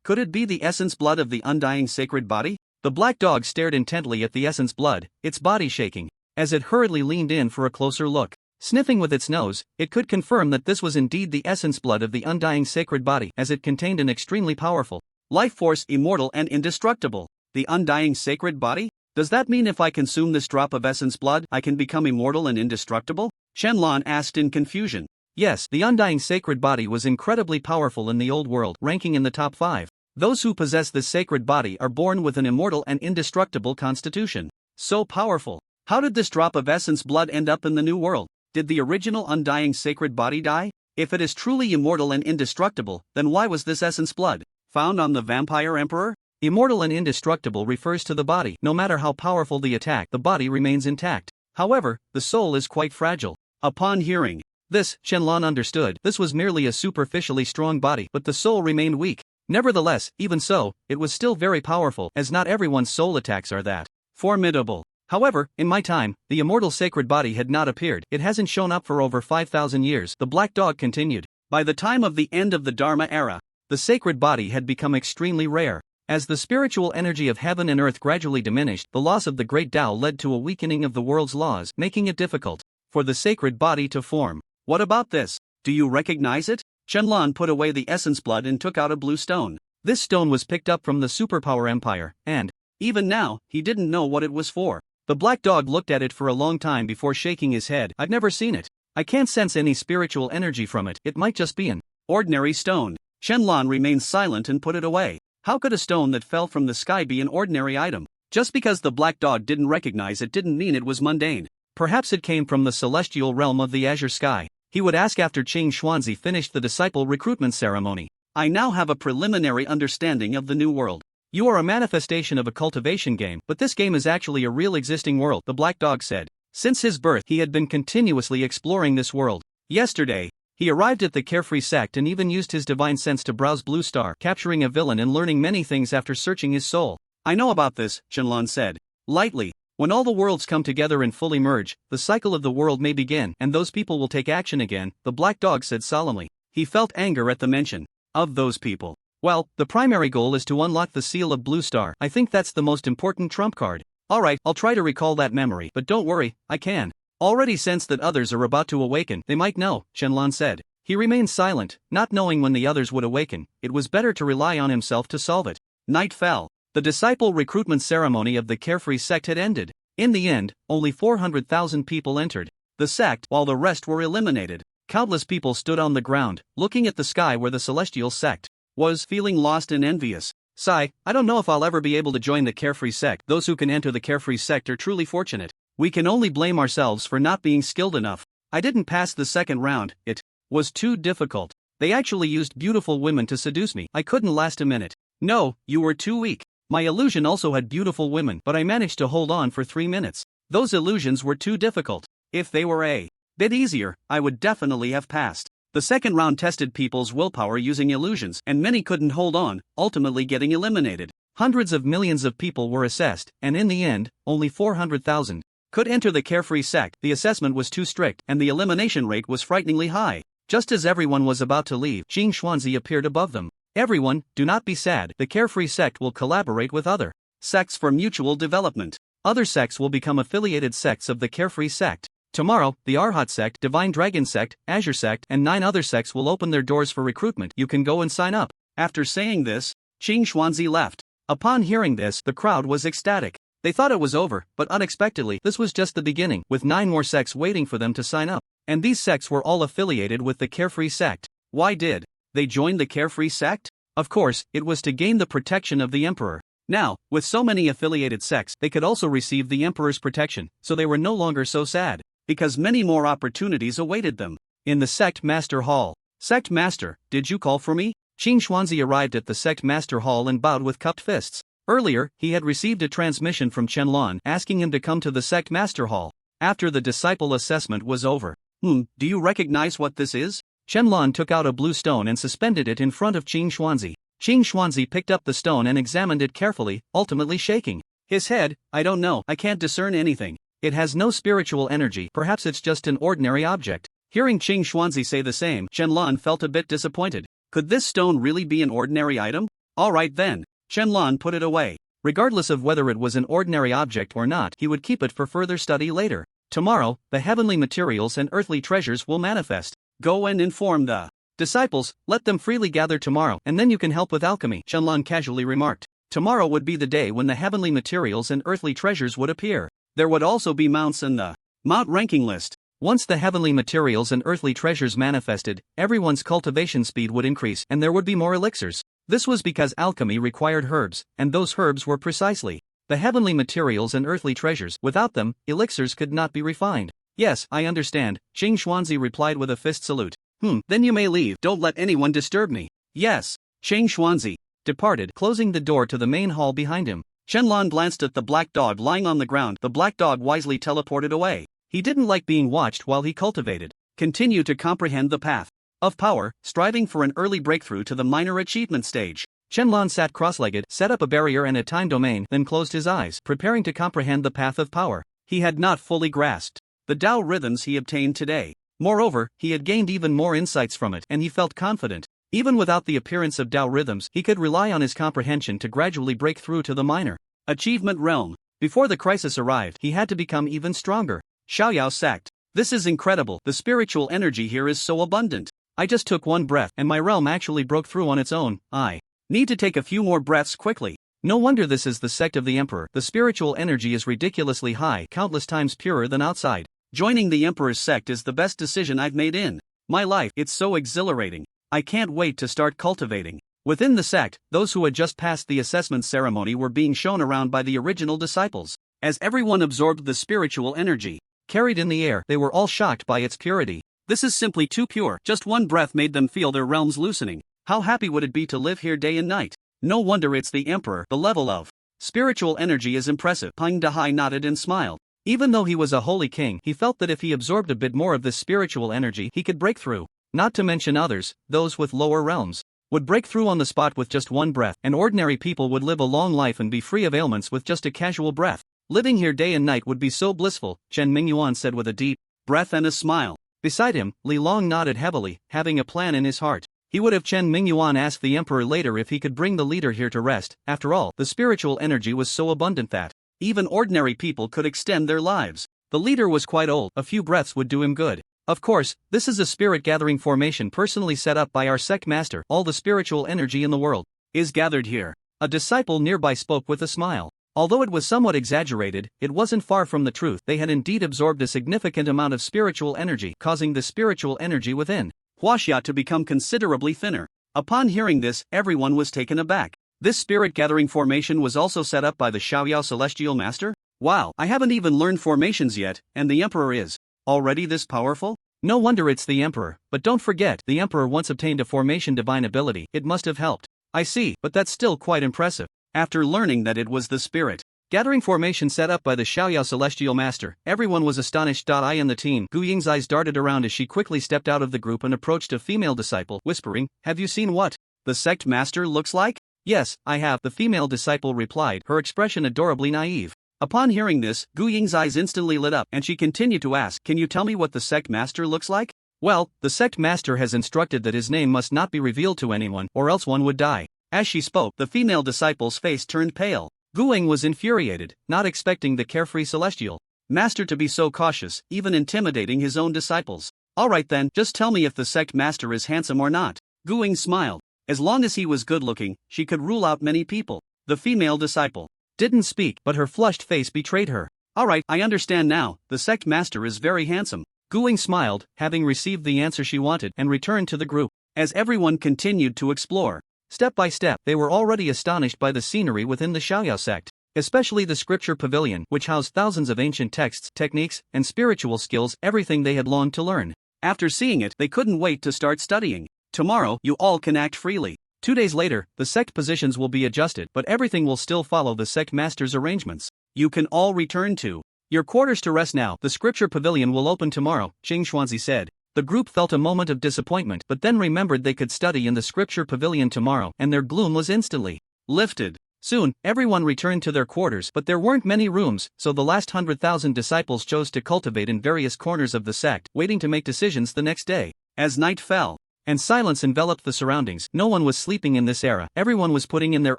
Speaker 1: Could it be the essence blood of the undying sacred body? The black dog stared intently at the essence blood, its body shaking, as it hurriedly leaned in for a closer look. Sniffing with its nose, it could confirm that this was indeed the essence blood of the undying sacred body, as it contained an extremely powerful life force, immortal and indestructible. The undying sacred body? Does that mean if I consume this drop of essence blood, I can become immortal and indestructible? Shenlong asked in confusion. Yes, the undying sacred body was incredibly powerful in the old world, ranking in the top 5. Those who possess this sacred body are born with an immortal and indestructible constitution. So powerful. How did this drop of essence blood end up in the new world? Did the original undying sacred body die? If it is truly immortal and indestructible, then why was this essence blood found on the vampire emperor? Immortal and indestructible refers to the body. No matter how powerful the attack, the body remains intact. However, the soul is quite fragile. Upon hearing this, Shenlong understood this was merely a superficially strong body, but the soul remained weak. Nevertheless, even so, it was still very powerful, as not everyone's soul attacks are that formidable. However, in my time, the immortal sacred body had not appeared. It hasn't shown up for over 5,000 years, the black dog continued.
Speaker 2: By the time of the end of the Dharma era,
Speaker 1: the sacred body had become extremely rare. As the spiritual energy of heaven and earth gradually diminished, the loss of the great Tao led to a weakening of the world's laws, making it difficult for the sacred body to form.
Speaker 2: What about this? Do you recognize it? Shenlong put away the essence blood and took out a blue stone.
Speaker 1: This stone was picked up from the superpower empire, and,
Speaker 2: even now, he didn't know what it was for.
Speaker 1: The black dog looked at it for a long time before shaking his head. I've never seen it. I can't sense any spiritual energy from it. It might just be an
Speaker 2: ordinary stone. Shenlong remained silent and put it away. How could a stone that fell from the sky be an ordinary item? Just because the black dog didn't recognize it didn't mean it was mundane.
Speaker 1: Perhaps it came from the celestial realm of the azure sky. He would ask after Qing Xuanzi finished the disciple recruitment ceremony.
Speaker 2: I now have a preliminary understanding of the new world.
Speaker 1: You are a manifestation of a cultivation game, but this game is actually a real existing world, the black dog said. Since his birth, he had been continuously exploring this world. Yesterday, he arrived at the Carefree sect and even used his divine sense to browse Blue Star, capturing a villain and learning many things after searching his soul.
Speaker 2: I know about this, Shenlong said. Lightly.
Speaker 1: When all the worlds come together and fully merge, the cycle of the world may begin, and those people will take action again, the black dog said solemnly. He felt anger at the mention of those people. Well, the primary goal is to unlock the seal of Blue Star. I think that's the most important trump card. Alright, I'll try to recall that memory, but don't worry, I can already sense that others are about to awaken. They might know, Shenlong said. He remained silent, not knowing when the others would awaken. It was better to rely on himself to solve it. Night fell. The disciple recruitment ceremony of the Carefree sect had ended. In the end, only 400,000 people entered the sect, while the rest were eliminated. Countless people stood on the ground, looking at the sky where the celestial sect was, feeling lost and envious. Sigh, I don't know if I'll ever be able to join the Carefree sect. Those who can enter the Carefree sect are truly fortunate. We can only blame ourselves for not being skilled enough. I didn't pass the second round, it was too difficult. They actually used beautiful women to seduce me. I couldn't last a minute. No, you were too weak. My illusion also had beautiful women, but I managed to hold on for 3 minutes. Those illusions were too difficult. If they were a bit easier, I would definitely have passed. The second round tested people's willpower using illusions, and many couldn't hold on, ultimately getting eliminated. Hundreds of millions of people were assessed, and in the end, only 400,000 could enter the Carefree sect. The assessment was too strict, and the elimination rate was frighteningly high. Just as everyone was about to leave, Qing Xuanzi appeared above them. Everyone, do not be sad. The Carefree sect will collaborate with other sects for mutual development. Other sects will become affiliated sects of the Carefree sect. Tomorrow, the Arhat sect, Divine Dragon sect, Azure sect, and 9 other sects will open their doors for recruitment. You can go and sign up. After saying this, Qing Xuanzi left. Upon hearing this, the crowd was ecstatic. They thought it was over, but unexpectedly, this was just the beginning, with 9 more sects waiting for them to sign up. And these sects were all affiliated with the Carefree sect. Why did they join the Carefree sect? Of course, it was to gain the protection of the emperor. Now, with so many affiliated sects, they could also receive the emperor's protection, so they were no longer so sad, because many more opportunities awaited them. In the Sect Master Hall. Sect Master, did you call for me? Qing Xuanzi arrived at the Sect Master Hall and bowed with cupped fists. Earlier, he had received a transmission from Shenlong asking him to come to the Sect Master Hall after the disciple assessment was over. Do you recognize what this is? Shenlong took out a blue stone and suspended it in front of Qing Xuanzi. Qing Xuanzi picked up the stone and examined it carefully, ultimately shaking his head. I don't know, I can't discern anything. It has no spiritual energy, perhaps it's just an ordinary object. Hearing Qing Xuanzi say the same, Shenlong felt a bit disappointed. Could this stone really be an ordinary item? Alright then. Shenlong put it away. Regardless of whether it was an ordinary object or not, he would keep it for further study later. Tomorrow, the heavenly materials and earthly treasures will manifest. Go and inform the disciples, let them freely gather tomorrow, and then you can help with alchemy, Shenlong casually remarked. Tomorrow would be the day when the heavenly materials and earthly treasures would appear. There would also be mounts in the mount ranking list. Once the heavenly materials and earthly treasures manifested, everyone's cultivation speed would increase and there would be more elixirs. This was because alchemy required herbs, and those herbs were precisely the heavenly materials and earthly treasures. Without them, elixirs could not be refined. Yes, I understand, Qing Xuanzi replied with a fist salute. Then you may leave. Don't let anyone disturb me. Yes. Qing Xuanzi departed, closing the door to the main hall behind him. Shenlong glanced at the black dog lying on the ground. The black dog wisely teleported away. He didn't like being watched while he cultivated. Continue to comprehend the path of power, striving for an early breakthrough to the minor achievement stage. Qianlong sat cross-legged, set up a barrier and a time domain, then closed his eyes, preparing to comprehend the path of power.
Speaker 2: He had not fully grasped the Tao rhythms he obtained today. Moreover, he had gained even more insights from it, and he felt confident. Even without the appearance of Tao rhythms, he could rely on his comprehension to gradually break through to the minor achievement realm. Before the crisis arrived, he had to become even stronger. Xiaoyao sacked. This is incredible, the spiritual energy here is so abundant. I just took one breath, and my realm actually broke through on its own. I need to take a few more breaths quickly. No wonder this is the sect of the Emperor. The spiritual energy is ridiculously high, countless times purer than outside. Joining the Emperor's sect is the best decision I've made in my life. It's so exhilarating. I can't wait to start cultivating. Within the sect, those who had just passed the assessment ceremony were being shown around by the original disciples. As everyone absorbed the spiritual energy carried in the air, they were all shocked by its purity. This is simply too pure. Just one breath made them feel their realms loosening. How happy would it be to live here day and night? No wonder it's the Emperor. The level of spiritual energy is impressive. Pang Dahai nodded and smiled. Even though he was a holy king, he felt that if he absorbed a bit more of this spiritual energy, he could break through. Not to mention others, those with lower realms, would break through on the spot with just one breath, and ordinary people would live a long life and be free of ailments with just a casual breath. Living here day and night would be so blissful, Chen Mingyuan said with a deep breath and a smile. Beside him, Li Long nodded heavily, having a plan in his heart. He would have Chen Mingyuan ask the emperor later if he could bring the leader here to rest. After all, the spiritual energy was so abundant that even ordinary people could extend their lives. The leader was quite old, a few breaths would do him good. Of course, this is a spirit gathering formation personally set up by our sect master. All the spiritual energy in the world is gathered here. A disciple nearby spoke with a smile. Although it was somewhat exaggerated, it wasn't far from the truth. They had indeed absorbed a significant amount of spiritual energy, causing the spiritual energy within Huaxia to become considerably thinner. Upon hearing this, everyone was taken aback. This spirit gathering formation was also set up by the Xiaoyao Celestial Master? Wow, I haven't even learned formations yet, and the Emperor is already this powerful? No wonder it's the Emperor, but don't forget, the Emperor once obtained a formation divine ability. It must have helped. I see, but that's still quite impressive. After learning that it was the spirit gathering formation set up by the Xiaoyao Celestial Master, everyone was astonished. I and the team. Gu Ying's eyes darted around as she quickly stepped out of the group and approached a female disciple, whispering, "Have you seen what the sect master looks like?" "Yes, I have," the female disciple replied, her expression adorably naive. Upon hearing this, Gu Ying's eyes instantly lit up, and she continued to ask, "Can you tell me what the sect master looks like?" "Well, the sect master has instructed that his name must not be revealed to anyone, or else one would die." As she spoke, the female disciple's face turned pale. Gu Ying was infuriated, not expecting the carefree celestial master to be so cautious, even intimidating his own disciples. "Alright then, just tell me if the sect master is handsome or not." Gu Ying smiled. As long as he was good-looking, she could rule out many people. The female disciple didn't speak, but her flushed face betrayed her. "Alright, I understand now, the sect master is very handsome." Gu Ying smiled, having received the answer she wanted, and returned to the group. As everyone continued to explore, step by step, they were already astonished by the scenery within the Xiaoyao sect, especially the scripture pavilion, which housed thousands of ancient texts, techniques, and spiritual skills, everything they had longed to learn. After seeing it, they couldn't wait to start studying. Tomorrow, you all can act freely. 2 days later, the sect positions will be adjusted, but everything will still follow the sect master's arrangements. You can all return to your quarters to rest now. The scripture pavilion will open tomorrow, Qing Xuanzi said. The group felt a moment of disappointment, but then remembered they could study in the scripture pavilion tomorrow, and their gloom was instantly lifted. Soon, everyone returned to their quarters, but there weren't many rooms, so the last 100,000 disciples chose to cultivate in various corners of the sect, waiting to make decisions the next day. As night fell, and silence enveloped the surroundings, no one was sleeping in this era. Everyone was putting in their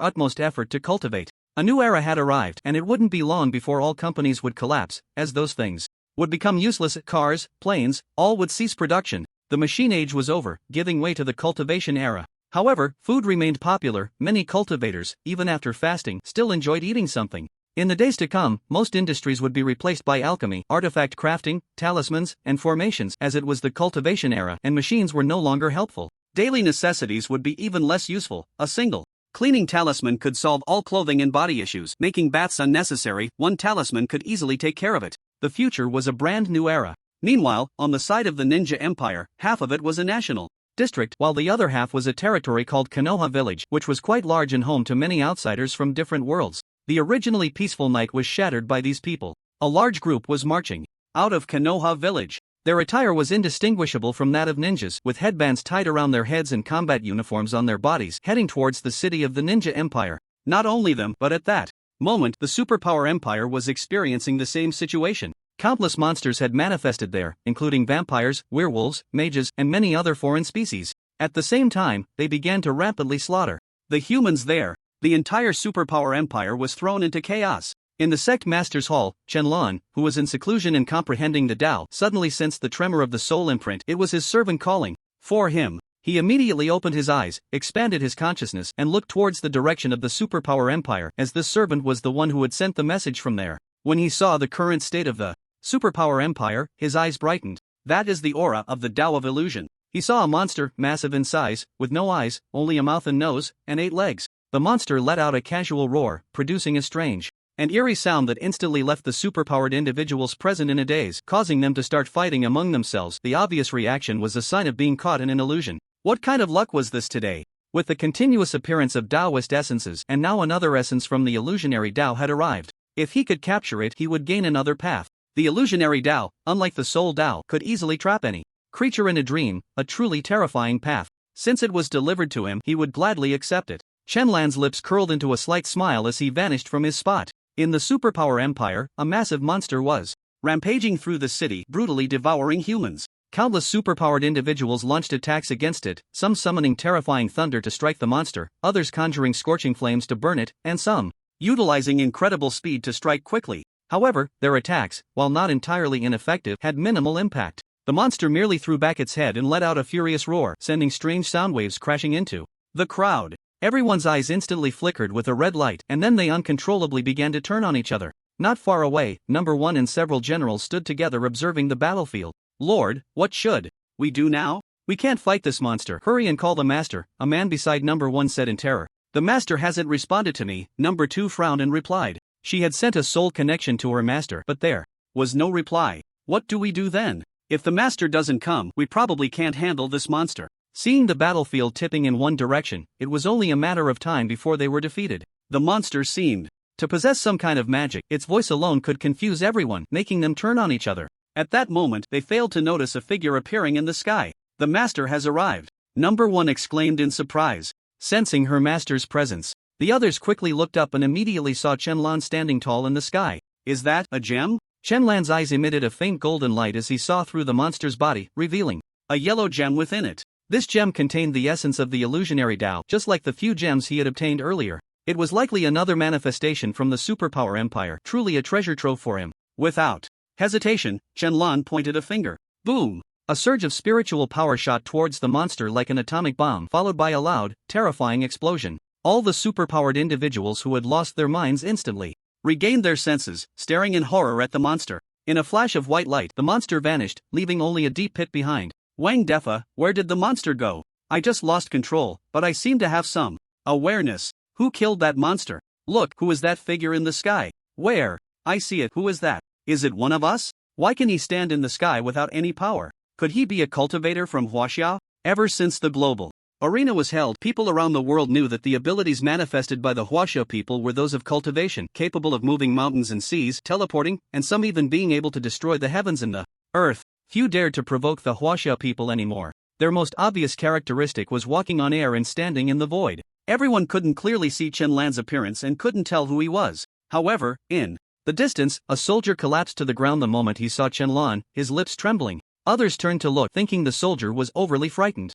Speaker 2: utmost effort to cultivate. A new era had arrived, and it wouldn't be long before all companies would collapse, as those things would become useless. Cars, planes, all would cease production. The machine age was over, giving way to the cultivation era. However, food remained popular. Many cultivators, even after fasting, still enjoyed eating something. In the days to come, most industries would be replaced by alchemy, artifact crafting, talismans, and formations, as it was the cultivation era and machines were no longer helpful. Daily necessities would be even less useful. A single cleaning talisman could solve all clothing and body issues, making baths unnecessary. One talisman could easily take care of it. The future was a brand new era. Meanwhile, on the side of the Ninja Empire, half of it was a national district, while the other half was a territory called Konoha Village, which was quite large and home to many outsiders from different worlds. The originally peaceful night was shattered by these people. A large group was marching out of Konoha Village.
Speaker 1: Their attire was indistinguishable from that of ninjas, with headbands tied around their heads and combat uniforms on their bodies, heading towards the city of the Ninja Empire.
Speaker 2: Not only them, but at that moment, the Superpower Empire was experiencing the same situation.
Speaker 1: Countless monsters had manifested there, including vampires, werewolves, mages, and many other foreign species. At the same time, they began to rapidly slaughter
Speaker 2: the humans there. The entire Superpower Empire was thrown into chaos.
Speaker 1: In the sect master's hall, Qianlan, who was in seclusion and comprehending the Tao, suddenly sensed the tremor of the soul imprint. It was his servant calling for him. He immediately opened his eyes, expanded his consciousness, and looked towards the direction of the Superpower Empire, as this servant was the one who had sent the message from there. When he saw the current state of the Superpower Empire, his eyes brightened. That is the aura of the Tao of Illusion. He saw a monster, massive in size, with no eyes, only a mouth and nose, and 8 legs. The monster let out a casual roar, producing a strange and eerie sound that instantly left the superpowered individuals present in a daze, causing them to start fighting among themselves. The obvious reaction was a sign of being caught in an illusion. What kind of luck was this today? With the continuous appearance of Taoist essences, and now another essence from the illusionary Tao had arrived. If he could capture it, he would gain another path. The illusionary Tao, unlike the soul Tao, could easily trap any creature in a dream, a truly terrifying path. Since it was delivered to him, he would gladly accept it. Qianlan's lips curled into a slight smile as he vanished from his spot. In the Superpower Empire, a massive monster was
Speaker 2: rampaging through the city, brutally devouring humans.
Speaker 1: Countless superpowered individuals launched attacks against it, some summoning terrifying thunder to strike the monster, others conjuring scorching flames to burn it, and some
Speaker 2: utilizing incredible speed to strike quickly.
Speaker 1: However, their attacks, while not entirely ineffective, had minimal impact. The monster merely threw back its head and let out a furious roar, sending strange sound waves crashing into
Speaker 2: the crowd.
Speaker 1: Everyone's eyes instantly flickered with a red light, and then they uncontrollably began to turn on each other. Not far away, Number 1 and several generals stood together observing the battlefield.
Speaker 2: Lord, what should we do now?
Speaker 1: We can't fight this monster. Hurry and call the master, a man beside Number 1 said in terror.
Speaker 2: The master hasn't responded to me, Number 2 frowned and replied.
Speaker 1: She had sent a soul connection to her master, but there
Speaker 2: was no reply. What do we do then? If the master doesn't come, we probably can't handle this monster.
Speaker 1: Seeing the battlefield tipping in one direction, it was only a matter of time before they were defeated.
Speaker 2: The monster seemed
Speaker 1: to possess some kind of magic. Its voice alone could confuse everyone, making them turn on each other.
Speaker 2: At that moment, they failed to notice a figure appearing in the sky. The master has arrived. Number 1 exclaimed in surprise,
Speaker 1: sensing her master's presence. The others quickly looked up and immediately saw Qianlan standing tall in the sky.
Speaker 2: Is that a gem?
Speaker 1: Qianlan's eyes emitted a faint golden light as he saw through the monster's body, revealing
Speaker 2: a yellow gem within it.
Speaker 1: This gem contained the essence of the illusionary Tao, just like the few gems he had obtained earlier. It was likely another manifestation from the Superpower Empire, truly a treasure trove for him.
Speaker 2: Without hesitation, Qianlan pointed a finger. Boom!
Speaker 1: A surge of spiritual power shot towards the monster like an atomic bomb, followed by a loud, terrifying explosion. All the superpowered individuals who had lost their minds instantly
Speaker 2: regained their senses, staring in horror at the monster. In a flash of white light, the monster vanished, leaving only a deep pit behind. Wang Defa, where did the monster go? I just lost control, but I seem to have some awareness. Who killed that monster? Look, who is that figure in the sky? Where? I see it. Who is that? Is it one of us? Why can he stand in the sky without any power? Could he be a cultivator from Huaxia? Ever since the global arena was held, people around the world knew that the abilities manifested by the Huaxia people were those of cultivation, capable of moving mountains and seas, teleporting, and some even being able to destroy the heavens and the earth. Few dared to provoke the Huaxia people anymore. Their most obvious characteristic was walking on air and standing in the void. Everyone couldn't clearly see Qianlan's appearance and couldn't tell who he was. However, in the distance, a soldier collapsed to the ground the moment he saw Qianlan, his lips trembling. Others turned to look, thinking the soldier was overly frightened.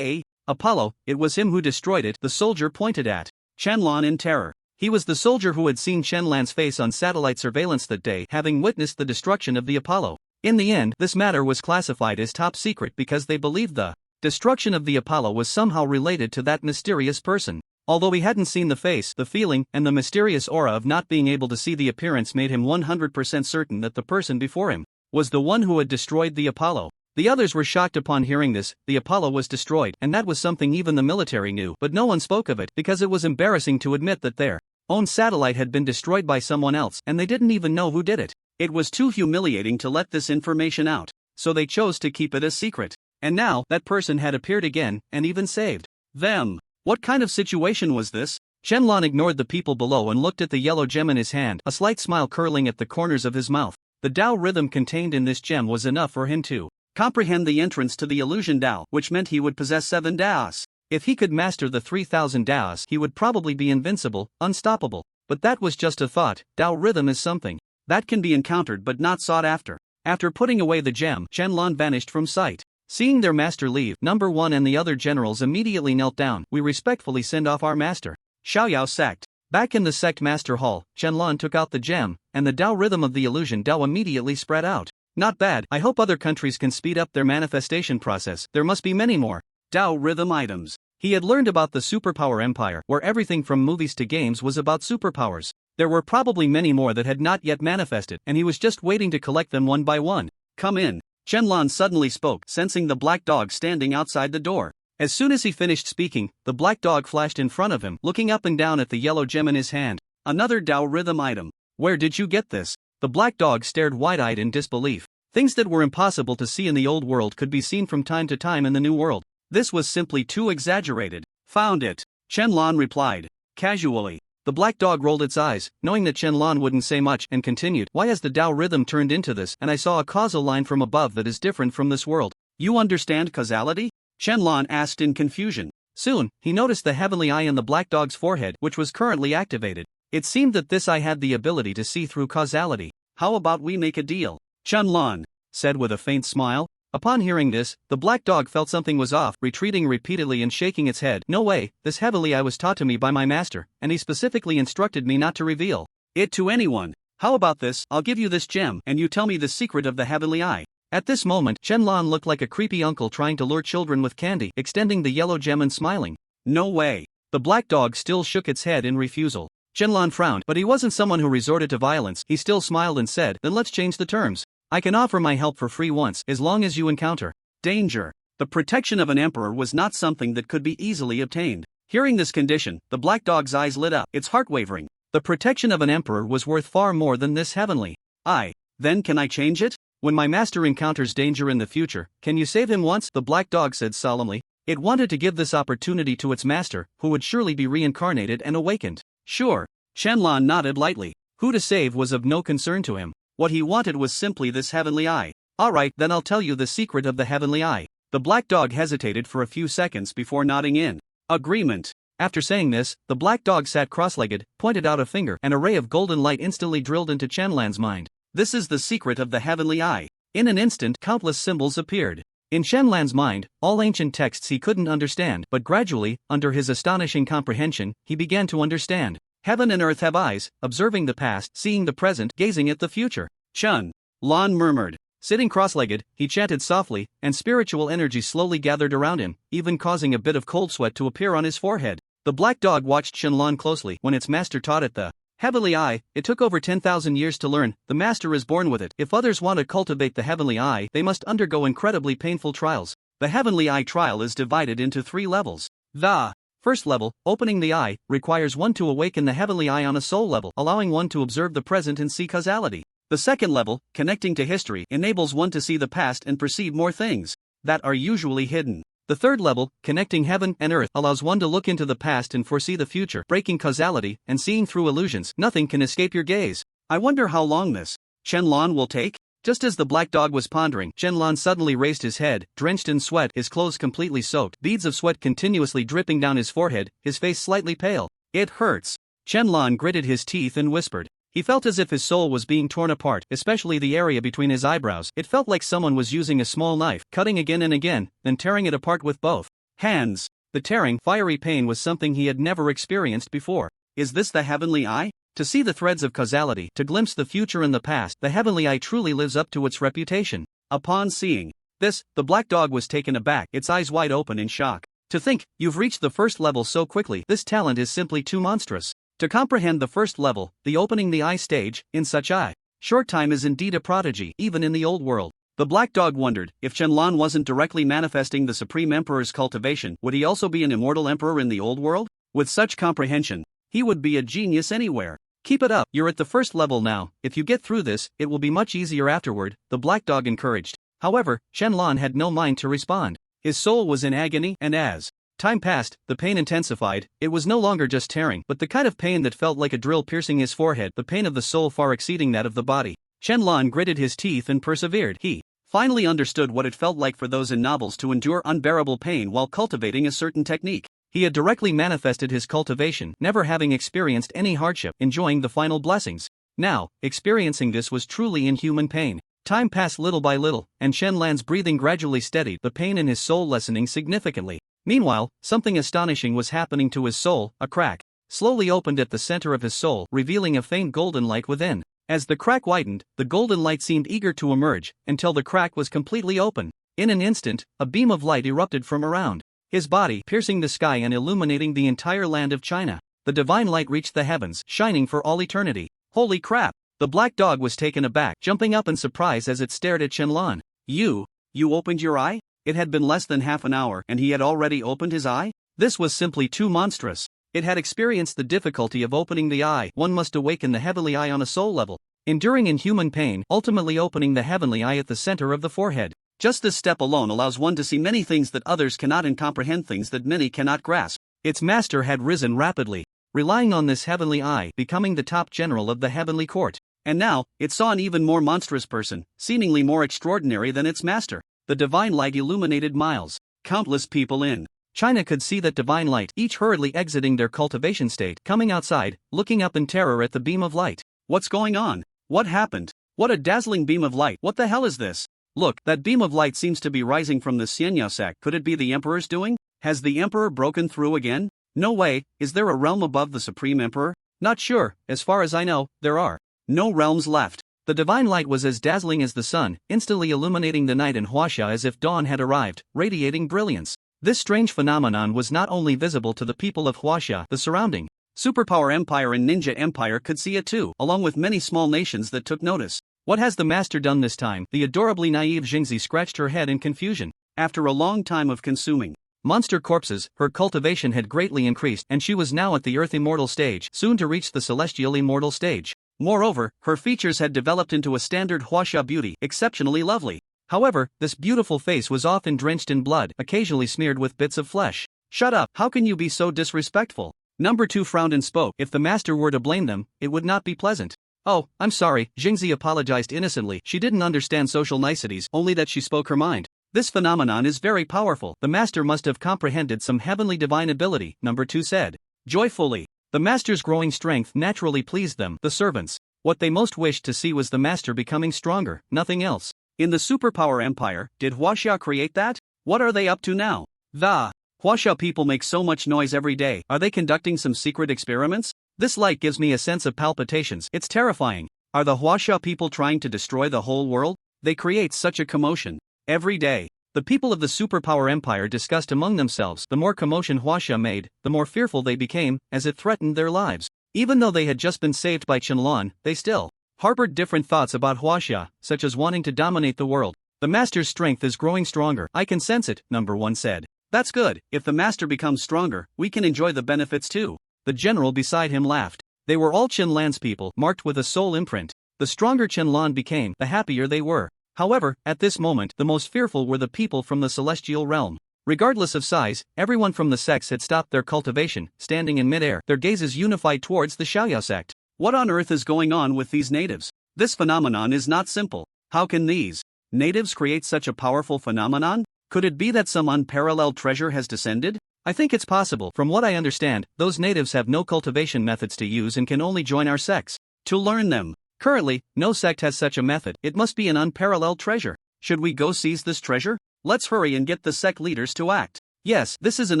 Speaker 2: Apollo, it was him who destroyed it, the soldier pointed at Qianlan in terror. He was the soldier who had seen Qianlan's face on satellite surveillance that day, having witnessed the destruction of the Apollo. In the end, this matter was classified as top secret because they believed the destruction of the Apollo was somehow related to that mysterious person. Although he hadn't seen the face, the feeling, and the mysterious aura of not being able to see the appearance made him 100% certain that the person before him was the one who had destroyed the Apollo. The others were shocked upon hearing this. The Apollo was destroyed, and that was something even the military knew, but no one spoke of it because it was embarrassing to admit that their own satellite had been destroyed by someone else, and they didn't even know who did it. It was too humiliating to let this information out, so they chose to keep it a secret. And now, that person had appeared again, and even saved them. What kind of situation was this? Qianlan ignored the people below and looked at the yellow gem in his hand, a slight smile curling at the corners of his mouth. The Tao rhythm contained in this gem was enough for him to comprehend the entrance to the illusion Dao, which meant he would possess 7 Daos.
Speaker 1: If he could master the 3,000 Daos, he would probably be invincible, unstoppable. But that was just a thought. Dao rhythm is something
Speaker 2: that can be encountered but not sought after. After putting away the gem, Shenlong vanished from sight. Seeing their master leave, number 1 and the other generals immediately knelt down. We respectfully send off our master. Xiaoyao sect. Back in the sect master hall, Shenlong took out the gem, and the Dao rhythm of the illusion Dao immediately spread out. Not bad. I hope other countries can speed up their manifestation process. There must be many more Dao rhythm items. He had learned about the superpower empire, where everything from movies to games was about superpowers. There were probably many more that had not yet manifested, and he was just waiting to collect them one by one. Come in. Shenlong suddenly spoke, sensing the black dog standing outside the door. As soon as he finished speaking, the black dog flashed in front of him, looking up and down at the yellow gem in his hand. Another Dao rhythm item. Where did you get this? The black dog stared wide-eyed in disbelief. Things that were impossible to see in the old world could be seen from time to time in the new world. This was simply too exaggerated. Found it. Shenlong replied. Casually. The black dog rolled its eyes, knowing that Shenlong wouldn't say much, and continued. Why has the Dao rhythm turned into this? And I saw a causal line from above that is different from this world. You understand causality? Shenlong asked in confusion. Soon, he noticed the heavenly eye in the black dog's forehead, which was currently activated. It seemed that this eye had the ability to see through causality. How about we make a deal? Shenlong said with a faint smile. Upon hearing this, the black dog felt something was off, retreating repeatedly and shaking its head. No way, this heavenly eye was taught to me by my master, and he specifically instructed me not to reveal it to anyone. How about this? I'll give you this gem, and you tell me the secret of the heavenly eye. At this moment, Shenlong looked like a creepy uncle trying to lure children with candy, extending the yellow gem and smiling. No way. The black dog still shook its head in refusal. Shenlong frowned, but he wasn't someone who resorted to violence. He still smiled and said, then let's change the terms. I can offer my help for free once, as long as you encounter danger. The protection of an emperor was not something that could be easily obtained. Hearing this condition, the black dog's eyes lit up, its heart wavering. The protection of an emperor was worth far more than this heavenly eye. Then can I change it? When my master encounters danger in the future, can you save him once? The black dog said solemnly. It wanted to give this opportunity to its master, who would surely be reincarnated and awakened. Sure. Shenlong nodded lightly. Who to save was of no concern to him. What he wanted was simply this heavenly eye. Alright, then I'll tell you the secret of the heavenly eye. The black dog hesitated for a few seconds before nodding in agreement. After saying this, the black dog sat cross-legged, pointed out a finger, and a ray of golden light instantly drilled into Shenlong's mind. This is the secret of the heavenly eye. In an instant, countless symbols appeared. In Shenlong's mind, all ancient texts he couldn't understand, but gradually, under his astonishing comprehension, he began to understand. Heaven and earth have eyes, observing the past, seeing the present, gazing at the future. Chun. Lon murmured. Sitting cross-legged, he chanted softly, and spiritual energy slowly gathered around him, even causing a bit of cold sweat to appear on his forehead. The black dog watched Shenlong closely. When its master taught it the heavenly eye, it took over 10,000 years to learn. The master is born with it. If others want to cultivate the heavenly eye, they must undergo incredibly painful trials. The heavenly eye trial is divided into 3 levels. The first level, opening the eye, requires one to awaken the heavenly eye on a soul level, allowing one to observe the present and see causality. The second level, connecting to history, enables one to see the past and perceive more things that are usually hidden. The third level, connecting heaven and earth, allows one to look into the past and foresee the future, breaking causality and seeing through illusions. Nothing can escape your gaze. I wonder how long this Shenlong will take? Just as the black dog was pondering, Shenlong suddenly raised his head, drenched in sweat, his clothes completely soaked, beads of sweat continuously dripping down his forehead, his face slightly pale. It hurts. Shenlong gritted his teeth and whispered. He felt as if his soul was being torn apart, especially the area between his eyebrows. It felt like someone was using a small knife, cutting again and again, then tearing it apart with both hands. The tearing, fiery pain was something he had never experienced before. Is this the heavenly eye? To see the threads of causality, to glimpse the future and the past, the heavenly eye truly lives up to its reputation. Upon seeing this, the black dog was taken aback, its eyes wide open in shock. To think, you've reached the first level so quickly, this talent is simply too monstrous. To comprehend the first level, the opening the eye stage, in such a short time is indeed a prodigy, even in the old world. The black dog wondered, if Shenlong wasn't directly manifesting the Supreme Emperor's cultivation, would he also be an immortal emperor in the old world? With such comprehension, he would be a genius anywhere. Keep it up, you're at the first level now. If you get through this, it will be much easier afterward, the black dog encouraged. However, Shenlong had no mind to respond. His soul was in agony, and as time passed, the pain intensified. It was no longer just tearing, but the kind of pain that felt like a drill piercing his forehead, the pain of the soul far exceeding that of the body. Shenlong gritted his teeth and persevered. He finally understood what it felt like for those in novels to endure unbearable pain while cultivating a certain technique. He had directly manifested his cultivation, never having experienced any hardship, enjoying the final blessings. Now, experiencing this was truly inhuman pain. Time passed little by little, and Shenlan's breathing gradually steadied, the pain in his soul lessening significantly. Meanwhile, something astonishing was happening to his soul. A crack slowly opened at the center of his soul, revealing a faint golden light within. As the crack widened, the golden light seemed eager to emerge, until the crack was completely open. In an instant, a beam of light erupted from around his body, piercing the sky and illuminating the entire land of China. The divine light reached the heavens, shining for all eternity. Holy crap! The black dog was taken aback, jumping up in surprise as it stared at Shenlan. You opened your eye? It had been less than half an hour, and he had already opened his eye? This was simply too monstrous. It had experienced the difficulty of opening the eye. One must awaken the heavenly eye on a soul level, enduring inhuman pain, ultimately opening the heavenly eye at the center of the forehead. Just this step alone allows one to see many things that others cannot and comprehend things that many cannot grasp. Its master had risen rapidly, relying on this heavenly eye, becoming the top general of the heavenly court. And now, it saw an even more monstrous person, seemingly more extraordinary than its master. The divine light illuminated miles. Countless people in China could see that divine light, each hurriedly exiting their cultivation state, coming outside, looking up in terror at the beam of light. What's going on? What happened? What a dazzling beam of light! What the hell is this? Look, that beam of light seems to be rising from the Xianyao sect. Could it be the Emperor's doing? Has the Emperor broken through again? No way. Is there a realm above the Supreme Emperor? Not sure. As far as I know, there are no realms left. The divine light was as dazzling as the sun, instantly illuminating the night in Huaxia as if dawn had arrived, radiating brilliance. This strange phenomenon was not only visible to the people of Huaxia, the surrounding superpower empire and ninja empire could see it too, along with many small nations that took notice. What has the master done this time? The adorably naive Jingzi scratched her head in confusion. After a long time of consuming monster corpses, her cultivation had greatly increased, and she was now at the Earth Immortal stage, soon to reach the Celestial Immortal stage. Moreover, her features had developed into a standard Huaxia beauty, exceptionally lovely. However, this beautiful face was often drenched in blood, occasionally smeared with bits of flesh. Shut up, how can you be so disrespectful? Number 2 frowned and spoke. If the master were to blame them, it would not be pleasant. Oh, I'm sorry, Jingzi apologized innocently. She didn't understand social niceties, only that she spoke her mind. This phenomenon is very powerful. The master must have comprehended some heavenly divine ability, Number 2 said joyfully. The master's growing strength naturally pleased them, the servants. What they most wished to see was the master becoming stronger, nothing else. In the superpower empire, did Huaxia create that? What are they up to now? The Huaxia people make so much noise every day. Are they conducting some secret experiments? This light gives me a sense of palpitations. It's terrifying. Are the Huaxia people trying to destroy the whole world? They create such a commotion every day. The people of the superpower empire discussed among themselves. The more commotion Huaxia made, the more fearful they became, as it threatened their lives. Even though they had just been saved by Qianluan, they still harbored different thoughts about Huaxia, such as wanting to dominate the world. The master's strength is growing stronger. I can sense it, Number 1 said. That's good. If the master becomes stronger, we can enjoy the benefits too. The general beside him laughed. They were all Qianlan's people, marked with a soul imprint. The stronger Qianlan became, the happier they were. However, at this moment, the most fearful were the people from the celestial realm. Regardless of size, everyone from the sects had stopped their cultivation, standing in midair, their gazes unified towards the Xiaoyao sect. What on earth is going on with these natives? This phenomenon is not simple. How can these natives create such a powerful phenomenon? Could it be that some unparalleled treasure has descended? I think it's possible. From what I understand, those natives have no cultivation methods to use and can only join our sects to learn them. Currently, no sect has such a method. It must be an unparalleled treasure. Should we go seize this treasure? Let's hurry and get the sect leaders to act. Yes, this is an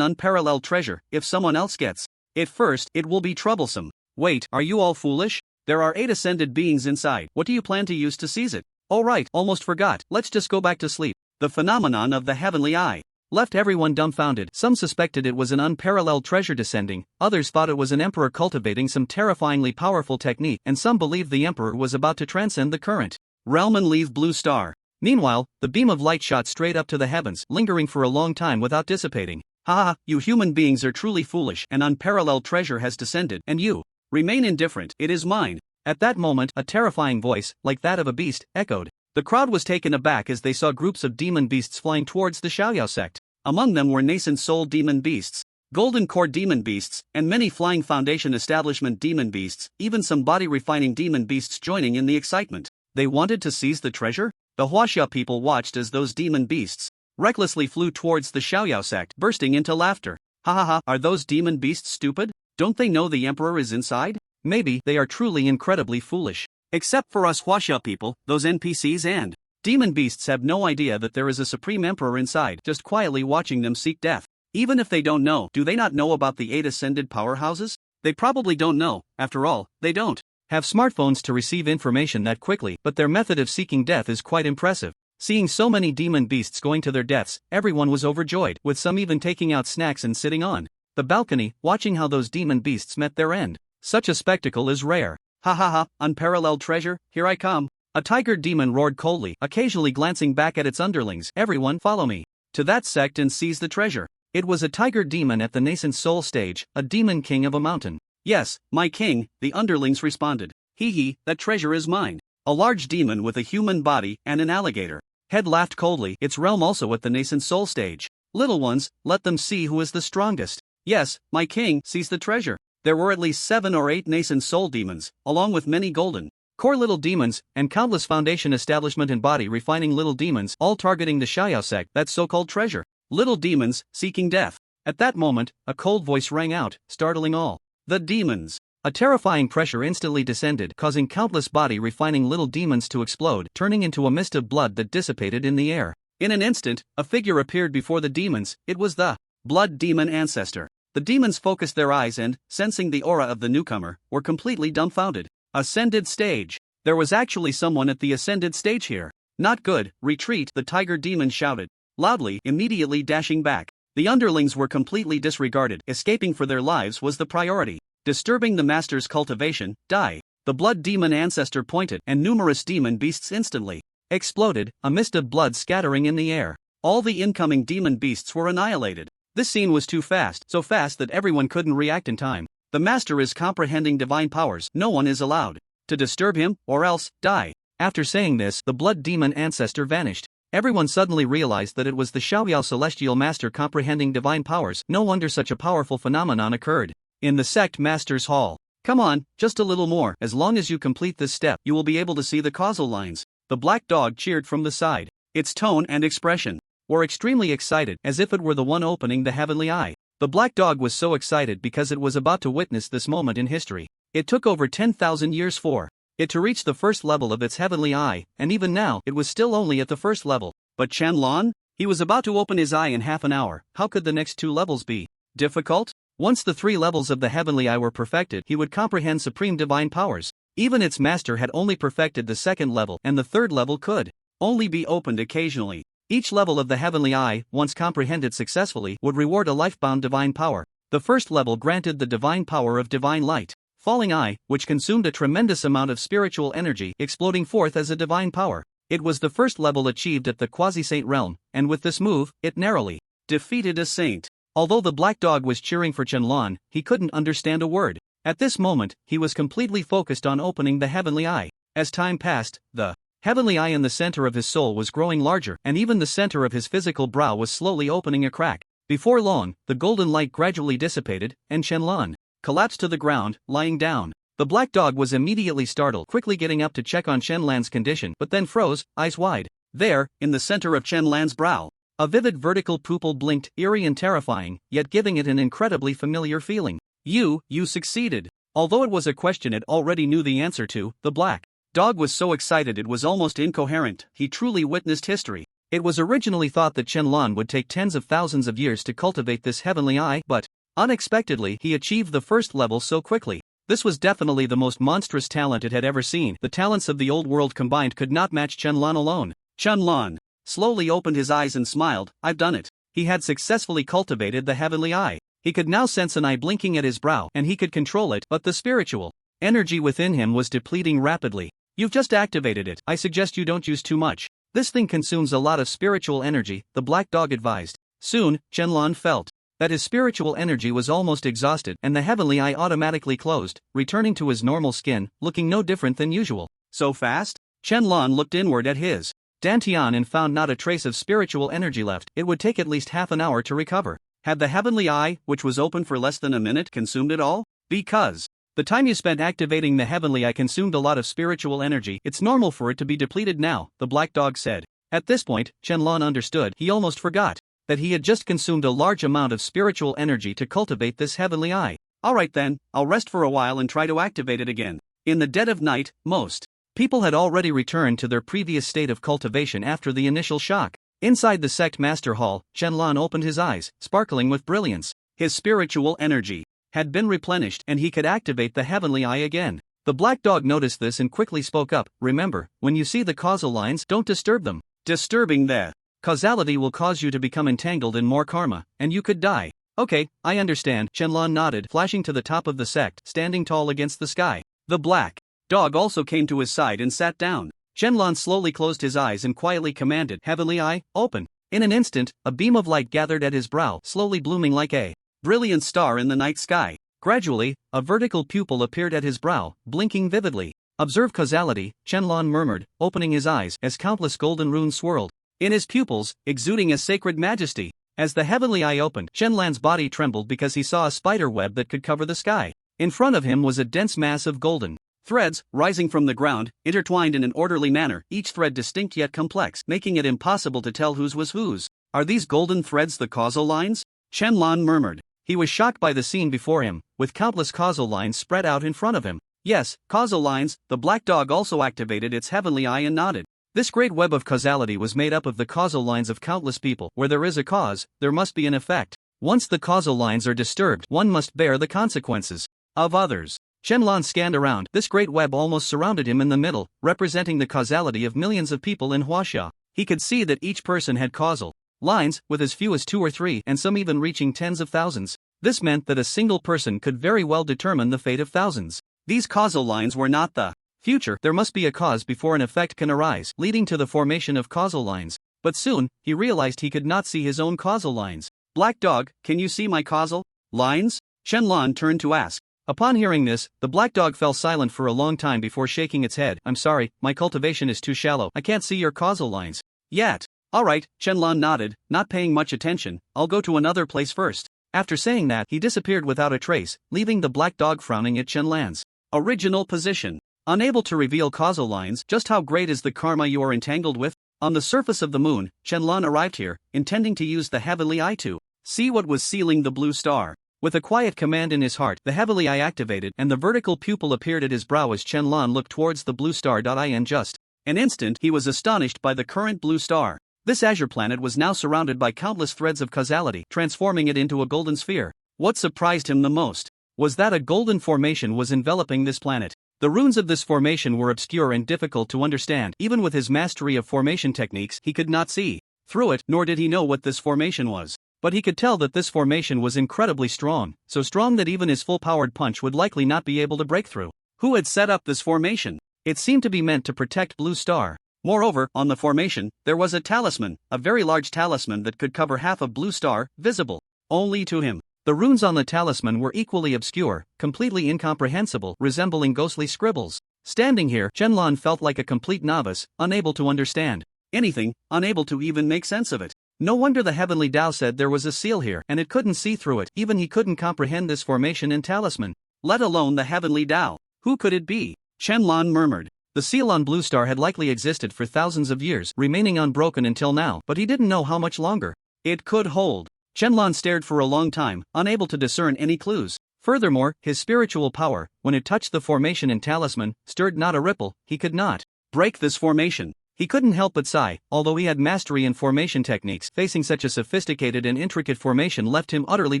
Speaker 2: unparalleled treasure. If someone else gets it first, it will be troublesome. Wait, are you all foolish? There are 8 ascended beings inside. What do you plan to use to seize it? Oh right, almost forgot. Let's just go back to sleep. The phenomenon of the heavenly eye left everyone dumbfounded. Some suspected it was an unparalleled treasure descending, others thought it was an emperor cultivating some terrifyingly powerful technique, and some believed the emperor was about to transcend the current realm and leave Blue Star. Meanwhile, the beam of light shot straight up to the heavens, lingering for a long time without dissipating. Ha, you human beings are truly foolish. An unparalleled treasure has descended, and you remain indifferent. It is mine. At that moment, a terrifying voice, like that of a beast, echoed. The crowd was taken aback as they saw groups of demon beasts flying towards the Xiaoyao sect. Among them were nascent soul demon beasts, golden core demon beasts, and many flying foundation establishment demon beasts, even some body refining demon beasts joining in the excitement. They wanted to seize the treasure? The Huaxia people watched as those demon beasts recklessly flew towards the Xiaoyao sect, bursting into laughter. Ha ha ha, are those demon beasts stupid? Don't they know the emperor is inside? Maybe they are truly incredibly foolish. Except for us Huaxia people, those NPCs and demon beasts have no idea that there is a supreme emperor inside, just quietly watching them seek death. Even if they don't know, do they not know about the 8 ascended powerhouses? They probably don't know. After all, they don't
Speaker 1: have smartphones to receive information that quickly, but their method of seeking death is quite impressive. Seeing so many demon beasts going to their deaths, everyone was overjoyed, with some even taking out snacks and sitting on the balcony, watching how those demon beasts met their end. Such a spectacle is rare. Ha ha ha, unparalleled treasure, here I come. A tiger demon roared coldly, occasionally glancing back at its underlings. Everyone follow me to that sect and seize the treasure. It was a tiger demon at the nascent soul stage, a demon king of a mountain. Yes, my king, the underlings responded. Hee hee, that treasure is mine. A large demon with a human body and an alligator head laughed coldly, its realm also at the nascent soul stage. Little ones, let them see who is the strongest. Yes, my king, seize the treasure. There were at least 7 or 8 nascent soul demons, along with many golden core little demons, and countless foundation establishment and body refining little demons, all targeting the Xiaoyao sect, that so-called treasure. Little demons, seeking death. At that moment, a cold voice rang out, startling all the demons. A terrifying pressure instantly descended, causing countless body refining little demons to explode, turning into a mist of blood that dissipated in the air. In an instant, a figure appeared before the demons. It was the blood demon ancestor. The demons focused their eyes and, sensing the aura of the newcomer, were completely dumbfounded. Ascended stage. There was actually someone at the ascended stage here. Not good, retreat, the tiger demon shouted loudly, immediately dashing back. The underlings were completely disregarded. Escaping for their lives was the priority. Disturbing the master's cultivation, die. The blood demon ancestor pointed, and numerous demon beasts instantly exploded, a mist of blood scattering in the air. All the incoming demon beasts were annihilated. This scene was too fast, so fast that everyone couldn't react in time. The master is comprehending divine powers. No one is allowed to disturb him, or else, die. After saying this, the blood demon ancestor vanished. Everyone suddenly realized that it was the Xiaoyao celestial master comprehending divine powers. No wonder such a powerful phenomenon occurred. In the sect master's hall. Come on, just a little more. As long as you complete this step, you will be able to see the causal lines. The black dog cheered from the side. Its tone and expression were extremely excited, as if it were the one opening the heavenly eye. The black dog was so excited because it was about to witness this moment in history. It took over 10,000 years for it to reach the first level of its heavenly eye, and even now, it was still only at the first level. But Qianlan? He was about to open his eye in half an hour. How could the next 2 levels be difficult? Once the 3 levels of the heavenly eye were perfected, he would comprehend supreme divine powers. Even its master had only perfected the 2nd level, and the 3rd level could only be opened occasionally. Each level of the heavenly eye, once comprehended successfully, would reward a life-bound divine power. The 1st level granted the divine power of divine light, falling eye, which consumed a tremendous amount of spiritual energy, exploding forth as a divine power. It was the 1st level achieved at the quasi-saint realm, and with this move, it narrowly defeated a saint. Although the black dog was cheering for Qianlan, he couldn't understand a word. At this moment, he was completely focused on opening the heavenly eye. As time passed, the heavenly eye in the center of his soul was growing larger, and even the center of his physical brow was slowly opening a crack. Before long, the golden light gradually dissipated, and Qianlan collapsed to the ground, lying down. The black dog was immediately startled, quickly getting up to check on Qianlan's condition, but then froze, eyes wide. There, in the center of Qianlan's brow, a vivid vertical pupil blinked, eerie and terrifying, yet giving it an incredibly familiar feeling. You succeeded. Although it was a question it already knew the answer to, the black dog was so excited it was almost incoherent. He truly witnessed history. It was originally thought that Qianlan would take tens of thousands of years to cultivate this heavenly eye, but unexpectedly he achieved the 1st level so quickly. This was definitely the most monstrous talent it had ever seen. The talents of the old world combined could not match Qianlan alone. Qianlan slowly opened his eyes and smiled. I've done it. He had successfully cultivated the heavenly eye. He could now sense an eye blinking at his brow, and he could control it, but the spiritual energy within him was depleting rapidly. You've just activated it. I suggest you don't use too much. This thing consumes a lot of spiritual energy, the black dog advised. Soon, Qianlan felt that his spiritual energy was almost exhausted, and the heavenly eye automatically closed, returning to his normal skin, looking no different than usual. So fast? Qianlan looked inward at his dantian and found not a trace of spiritual energy left. It would take at least half an hour to recover. Had the heavenly eye, which was open for less than a minute, consumed it all? Because
Speaker 2: The time you spent activating the heavenly eye consumed a lot of spiritual energy. It's normal for it to be depleted now, the black dog said. At this point, Qianlan understood. He almost forgot that he had just consumed a large amount of spiritual energy to cultivate this heavenly eye. Alright then, I'll rest for a while and try to activate it again. In the dead of night, most people had already returned to their previous state of cultivation after the initial shock. Inside the sect master hall, Qianlan opened his eyes, sparkling with brilliance. His spiritual energy had been replenished and he could activate the heavenly eye again. The black dog noticed this and quickly spoke up. Remember, when you see the causal lines, don't disturb them. Disturbing the causality will cause you to become entangled in more karma, and you could die. Okay, I understand. Qianlan nodded, flashing to the top of the sect, standing tall against the sky. The black dog also came to his side and sat down. Qianlan slowly closed his eyes and quietly commanded, Heavenly Eye, open. In an instant, a beam of light gathered at his brow, slowly blooming like a brilliant star in the night sky. Gradually, a vertical pupil appeared at his brow, blinking vividly. Observe causality, Qianlan murmured, opening his eyes as countless golden runes swirled in his pupils, exuding a sacred majesty. As the heavenly eye opened, Qianlan's body trembled because he saw a spider web that could cover the sky. In front of him was a dense mass of golden threads, rising from the ground, intertwined in an orderly manner, each thread distinct yet complex, making it impossible to tell whose was whose. Are these golden threads the causal lines? Qianlan murmured. He was shocked by the scene before him, with countless causal lines spread out in front of him. Yes, causal lines. The black dog also activated its heavenly eye and nodded. This great web of causality was made up of the causal lines of countless people. Where there is a cause, there must be an effect. Once the causal lines are disturbed, one must bear the consequences of others. Qianlan scanned around. This great web almost surrounded him in the middle, representing the causality of millions of people in Huaxia. He could see that each person had causal lines, with as few as 2 or 3, and some even reaching tens of thousands. This meant that a single person could very well determine the fate of thousands. These causal lines were not the future. There must be a cause before an effect can arise, leading to the formation of causal lines. But soon, he realized he could not see his own causal lines. Black dog, can you see my causal lines? Qianlan turned to ask. Upon hearing this, the black dog fell silent for a long time before shaking its head. I'm sorry, my cultivation is too shallow. I can't see your causal lines yet. Alright, Qianlan nodded, not paying much attention. I'll go to another place first. After saying that, he disappeared without a trace, leaving the black dog frowning at Qianlan's original position. Unable to reveal causal lines, just how great is the karma you are entangled with? On the surface of the moon, Qianlan arrived here, intending to use the heavenly eye to see what was sealing the blue star. With a quiet command in his heart, the heavenly eye activated and the vertical pupil appeared at his brow as Qianlan looked towards the blue star. In just an instant, he was astonished by the current blue star. This azure planet was now surrounded by countless threads of causality, transforming it into a golden sphere. What surprised him the most was that a golden formation was enveloping this planet. The runes of this formation were obscure and difficult to understand. Even with his mastery of formation techniques, he could not see through it, nor did he know what this formation was. But he could tell that this formation was incredibly strong, so strong that even his full-powered punch would likely not be able to break through. Who had set up this formation? It seemed to be meant to protect Blue Star. Moreover, on the formation, there was a talisman, a very large talisman that could cover half of Blue Star, visible only to him. The runes on the talisman were equally obscure, completely incomprehensible, resembling ghostly scribbles. Standing here, Qianlan felt like a complete novice, unable to understand anything, unable to even make sense of it. No wonder the heavenly Tao said there was a seal here, and it couldn't see through it. Even he couldn't comprehend this formation and talisman, let alone the heavenly Tao. Who could it be? Qianlan murmured. The seal on Blue Star had likely existed for thousands of years, remaining unbroken until now, but he didn't know how much longer it could hold. Qianlan stared for a long time, unable to discern any clues. Furthermore, his spiritual power, when it touched the formation and talisman, stirred not a ripple. He could not break this formation. He couldn't help but sigh. Although he had mastery in formation techniques, facing such a sophisticated and intricate formation left him utterly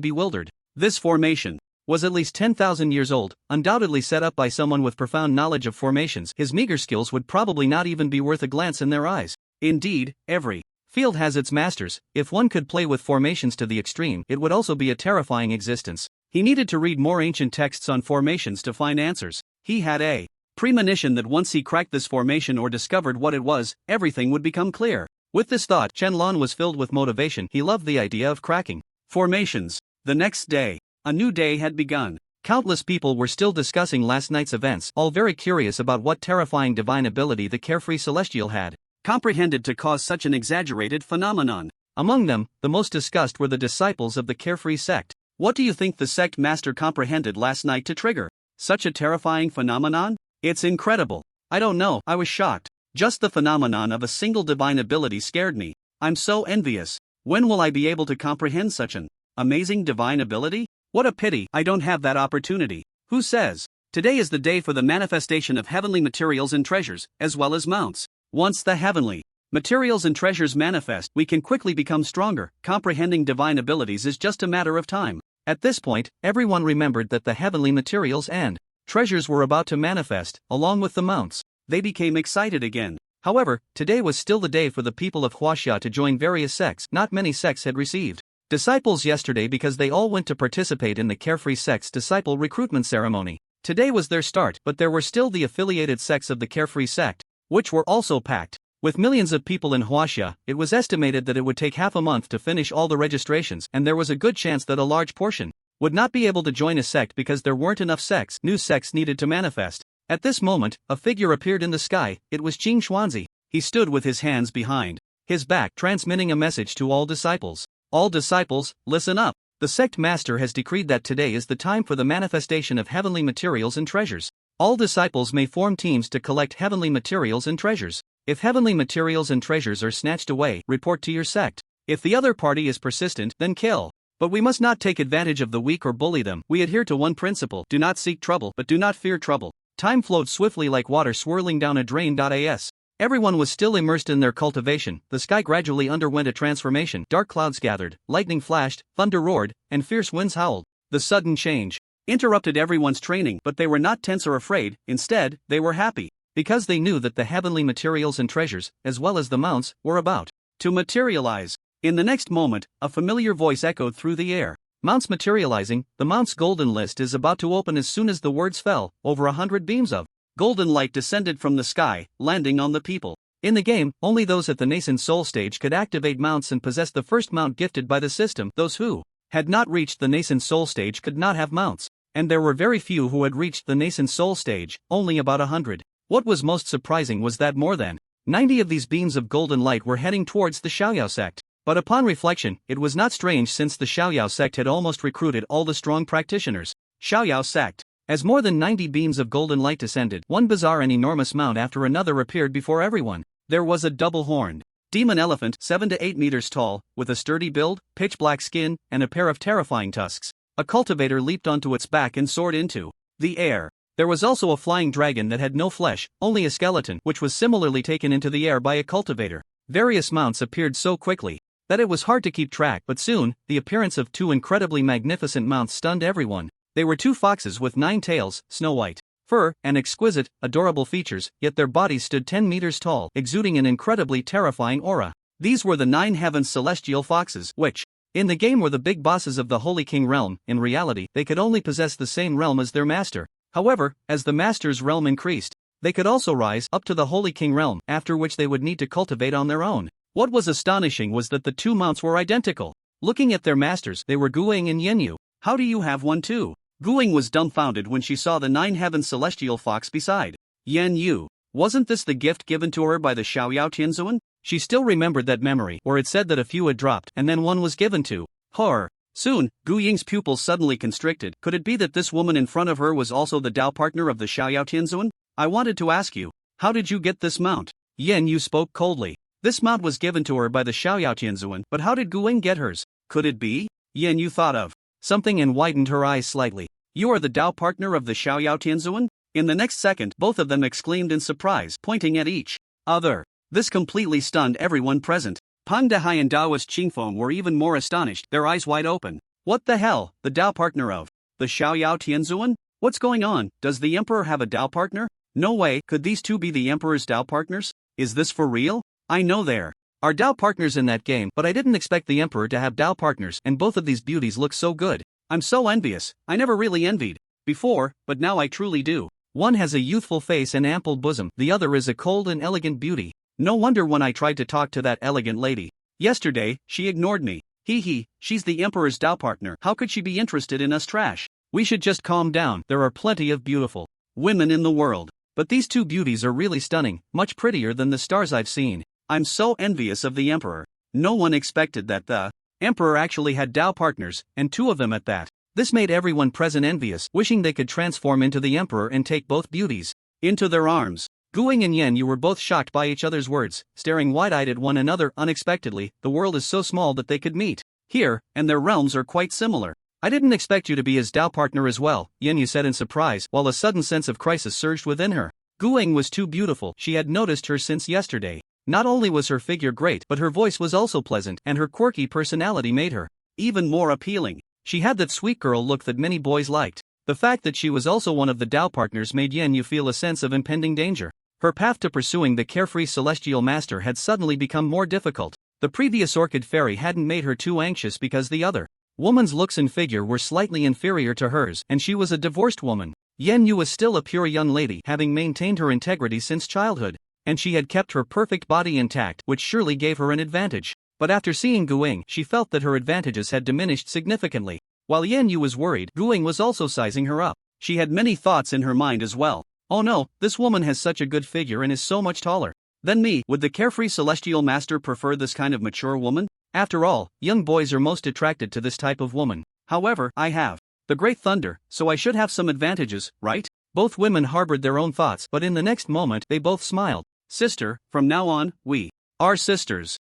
Speaker 2: bewildered. This formation was at least 10,000 years old, undoubtedly set up by someone with profound knowledge of formations. His meager skills would probably not even be worth a glance in their eyes. Indeed, every field has its masters. If one could play with formations to the extreme, it would also be a terrifying existence. He needed to read more ancient texts on formations to find answers. He had a premonition that once he cracked this formation or discovered what it was, everything would become clear. With this thought, Qianlan was filled with motivation. He loved the idea of cracking formations. The next day, a new day had begun. Countless people were still discussing last night's events, all very curious about what terrifying divine ability the carefree celestial had comprehended to cause such an exaggerated phenomenon. Among them, the most discussed were the disciples of the carefree sect. What do you think the sect master comprehended last night to trigger Such a terrifying phenomenon? It's incredible. I don't know, I was shocked. Just the phenomenon of a single divine ability scared me. I'm so envious. When will I be able to comprehend such an amazing divine ability? What a pity I don't have that opportunity. Who says? Today is the day for the manifestation of heavenly materials and treasures, as well as mounts. Once the heavenly materials and treasures manifest, we can quickly become stronger. Comprehending divine abilities is just a matter of time.
Speaker 1: At this point, everyone remembered that the heavenly materials and treasures were about to manifest, along with the mounts.
Speaker 2: They became excited again.
Speaker 1: However, today was still the day for the people of Huaxia to join various sects. Not many sects had received disciples yesterday because they all went to participate in the Carefree Sect's disciple recruitment ceremony. Today was their start, but there were still the affiliated sects of the Carefree Sect, which were also packed. With millions of people in Huaxia, it was estimated that it would take half a month to finish all the registrations, and there was a good chance that a large portion would not be able to join a sect because there weren't enough sects. New sects needed to manifest. At this moment, a figure appeared in the sky. It was Jing Xuanzi. He stood with his hands behind his back, transmitting a message to all disciples. All disciples, listen up. The sect master has decreed that today is the time for the manifestation of heavenly materials and treasures. All disciples may form teams to collect heavenly materials and treasures. If heavenly materials and treasures are snatched away, report to your sect. If the other party is persistent, then kill. But we must not take advantage of the weak or bully them. We adhere to one principle: do not seek trouble, but do not fear trouble. Time flowed swiftly like water swirling down a drain. As everyone was still immersed in their cultivation, the sky gradually underwent a transformation. Dark clouds gathered, lightning flashed, thunder roared, and fierce winds howled. The sudden change interrupted everyone's training, but they were not tense or afraid. Instead, they were happy, because they knew that the heavenly materials and treasures, as well as the mounts, were about to materialize. In the next moment, a familiar voice echoed through the air. Mounts materializing. The Mounts Golden List is about to open. As soon as the words fell, over 100 beams of golden light descended from the sky, landing on the people. In the game, only those at the nascent soul stage could activate mounts and possess the first mount gifted by the system. Those who had not reached the nascent soul stage could not have mounts, and there were very few who had reached the nascent soul stage, only about 100. What was most surprising was that more than 90 of these beams of golden light were heading towards the Xiaoyao sect. But upon reflection, it was not strange, since the Xiaoyao sect had almost recruited all the strong practitioners. Xiaoyao sect. As more than 90 beams of golden light descended, one bizarre and enormous mount after another appeared before everyone. There was a double-horned demon elephant, 7 to 8 meters tall, with a sturdy build, pitch-black skin, and a pair of terrifying tusks. A cultivator leaped onto its back and soared into the air. There was also a flying dragon that had no flesh, only a skeleton, which was similarly taken into the air by a cultivator. Various mounts appeared so quickly that it was hard to keep track, but soon, the appearance of two incredibly magnificent mounts stunned everyone. They were two foxes with 9 tails, snow-white fur, and exquisite, adorable features, yet their bodies stood 10 meters tall, exuding an incredibly terrifying aura. These were the 9 heavens celestial foxes, which, in the game, were the big bosses of the Holy King realm. In reality, they could only possess the same realm as their master. However, as the master's realm increased, they could also rise up to the Holy King realm, after which they would need to cultivate on their own. What was astonishing was that the two mounts were identical. Looking at their masters, they were Guiying and Yenyu. How do you have one too? Guiying was dumbfounded when she saw the 9 heaven celestial fox beside Yenyu. Wasn't this the gift given to her by the Xiaoyao Tianzuan? She still remembered that memory, where it said that a few had dropped and then one was given to her. Soon, Guiying's pupils suddenly constricted. Could it be that this woman in front of her was also the Dao partner of the Xiaoyao Tianzuan? I wanted to ask you, how did you get this mount? Yenyu spoke coldly. This mount was given to her by the Xiaoyao Tianzuan, but how did Guiying get hers? Could it be? Yenyu thought of something and widened her eyes slightly. You are the Dao partner of the Xiaoyao Tianzuan? In the next second, both of them exclaimed in surprise, pointing at each other. This completely stunned everyone present. Pang Dehai and Daoist Qingfeng were even more astonished, their eyes wide open. What the hell? The Dao partner of the Xiaoyao Tianzuan? What's going on? Does the emperor have a Dao partner? No way. Could these two be the emperor's Dao partners? Is this for real? I know there are Dao partners in that game, but I didn't expect the emperor to have Dao partners, and both of these beauties look so good. I'm so envious. I never really envied before, but now I truly do. One has a youthful face and ample bosom, the other is a cold and elegant beauty. No wonder when I tried to talk to that elegant lady yesterday, she ignored me. Hee, she's the emperor's Dao partner. How could she be interested in us trash? We should just calm down. There are plenty of beautiful women in the world, but these two beauties are really stunning, much prettier than the stars I've seen. I'm so envious of the emperor. No one expected that the emperor actually had Dao partners, and 2 of them at that. This made everyone present envious, wishing they could transform into the emperor and take both beauties
Speaker 2: into their arms.
Speaker 1: Guing and Yen Yu were both shocked by each other's words, staring wide-eyed at one another unexpectedly. The world is so small that they could meet
Speaker 2: here, and their realms are quite similar.
Speaker 1: I didn't expect you to be his Dao partner as well, Yen Yu said in surprise, while a sudden sense of crisis surged within her. Guing was too beautiful. She had noticed her since yesterday. Not only was her figure great, but her voice was also pleasant, and her quirky personality made her
Speaker 2: even more appealing.
Speaker 1: She had that sweet girl look that many boys liked. The fact that she was also one of the Dao partners made Yen Yu feel a sense of impending danger. Her path to pursuing the carefree celestial master had suddenly become more difficult. The previous orchid fairy hadn't made her too anxious because the other woman's looks and figure were slightly inferior to hers, and she was a divorced woman. Yen Yu was still a pure young lady, having maintained her integrity since childhood, and she had kept her perfect body intact, which surely gave her an advantage. But after seeing Guing, she felt that her advantages had diminished significantly. While Yen Yu was worried, Guing was also sizing her up.
Speaker 2: She had many thoughts in her mind as well.
Speaker 1: Oh no, this woman has such a good figure and is so much taller
Speaker 2: than me. Would the carefree celestial master prefer this kind of mature woman?
Speaker 1: After all, young boys are most attracted to this type of woman.
Speaker 2: However, I have the great thunder, so I should have some advantages, right?
Speaker 1: Both women harbored their own thoughts, but in the next moment they both smiled.
Speaker 2: Sister, from now on, we are sisters.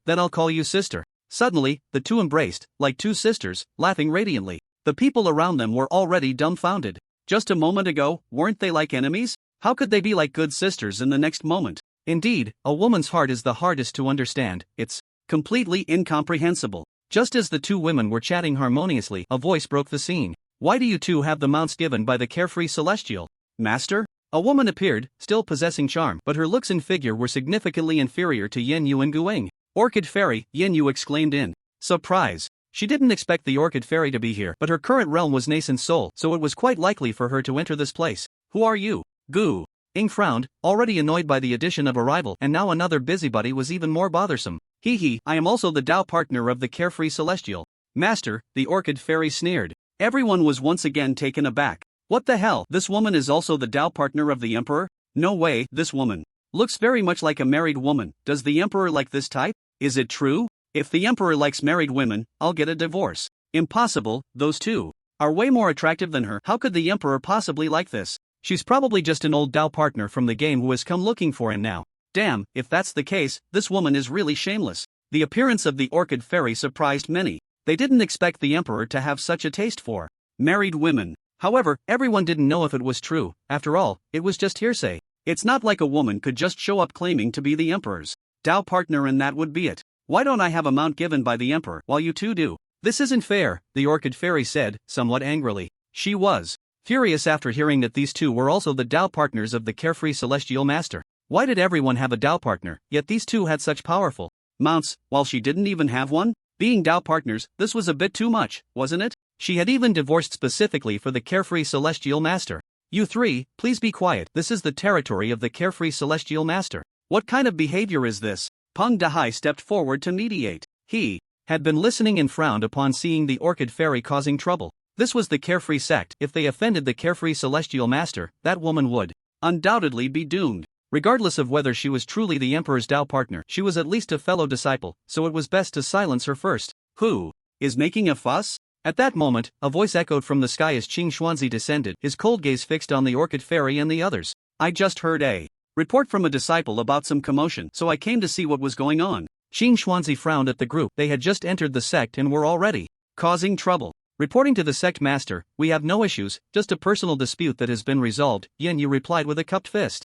Speaker 1: Then I'll call you sister. Suddenly, the two embraced, like two sisters, laughing radiantly.
Speaker 2: The people around them were already dumbfounded. Just a moment ago, weren't they like enemies? How could they be like good sisters in the next moment?
Speaker 1: Indeed, a woman's heart is the hardest to understand. It's
Speaker 2: completely incomprehensible.
Speaker 1: Just as the two women were chatting harmoniously, a voice broke the scene. Why do you two have the mounts given by the carefree celestial
Speaker 2: master?
Speaker 1: A woman appeared, still possessing charm, but her looks and figure were significantly inferior to Yen Yu and Guing.
Speaker 2: Orchid fairy, Yen Yu exclaimed in surprise.
Speaker 1: She didn't expect the orchid fairy to be here, but her current realm was nascent soul, so it was quite likely for her to enter this place.
Speaker 2: Who are you?
Speaker 1: Gu. Ing frowned, already annoyed by the addition of a rival, and now another busybody was even more bothersome.
Speaker 2: I am also the Dao partner of the carefree celestial master, the orchid fairy sneered. Everyone was once again taken aback. What the hell? This woman is also the Dao partner of the emperor? No way, this woman looks very much like a married woman. Does the emperor like this type? Is it true? If the emperor likes married women, I'll get a divorce. Impossible, those two are way more attractive than her. How could the emperor possibly like this?
Speaker 1: She's probably just an old Dao partner from the game who has come looking for him now.
Speaker 2: Damn, if that's the case, this woman is really shameless. The appearance of the orchid fairy surprised many. They didn't expect the emperor to have such a taste for married women.
Speaker 1: However, everyone didn't know if it was true. After all, it was just hearsay.
Speaker 2: It's not like a woman could just show up claiming to be the emperor's Dao partner and that would be it. Why don't I have a mount given by the emperor while you two do?
Speaker 1: This isn't fair, the orchid fairy said, somewhat angrily. She was furious after hearing that these two were also the Dao partners of the carefree celestial master. Why did everyone have a Dao partner, yet these two had such powerful
Speaker 2: mounts, while she didn't even have one? Being Dao partners, this was a bit too much, wasn't it?
Speaker 1: She had even divorced specifically for the carefree celestial master. You three, please be quiet. This is the territory of the carefree celestial master.
Speaker 2: What kind of behavior is this? Peng Dehai stepped forward to mediate. He
Speaker 1: had been listening and frowned upon seeing the orchid fairy causing trouble. This was the carefree sect. If they offended the carefree celestial master, that woman would
Speaker 2: undoubtedly be doomed.
Speaker 1: Regardless of whether she was truly the emperor's Dao partner, she was at least a fellow disciple, so it was best to silence her first.
Speaker 2: Who is making a fuss?
Speaker 1: At that moment, a voice echoed from the sky as Qing Xuanzi descended, his cold gaze fixed on the orchid fairy and the others.
Speaker 2: I just heard a report from a disciple about some commotion, so I came to see what was going on.
Speaker 1: Qing Xuanzi frowned at the group. They had just entered the sect and were already
Speaker 2: causing trouble.
Speaker 1: Reporting to the sect master, we have no issues, just a personal dispute that has been resolved, Yen Yu replied with a cupped fist.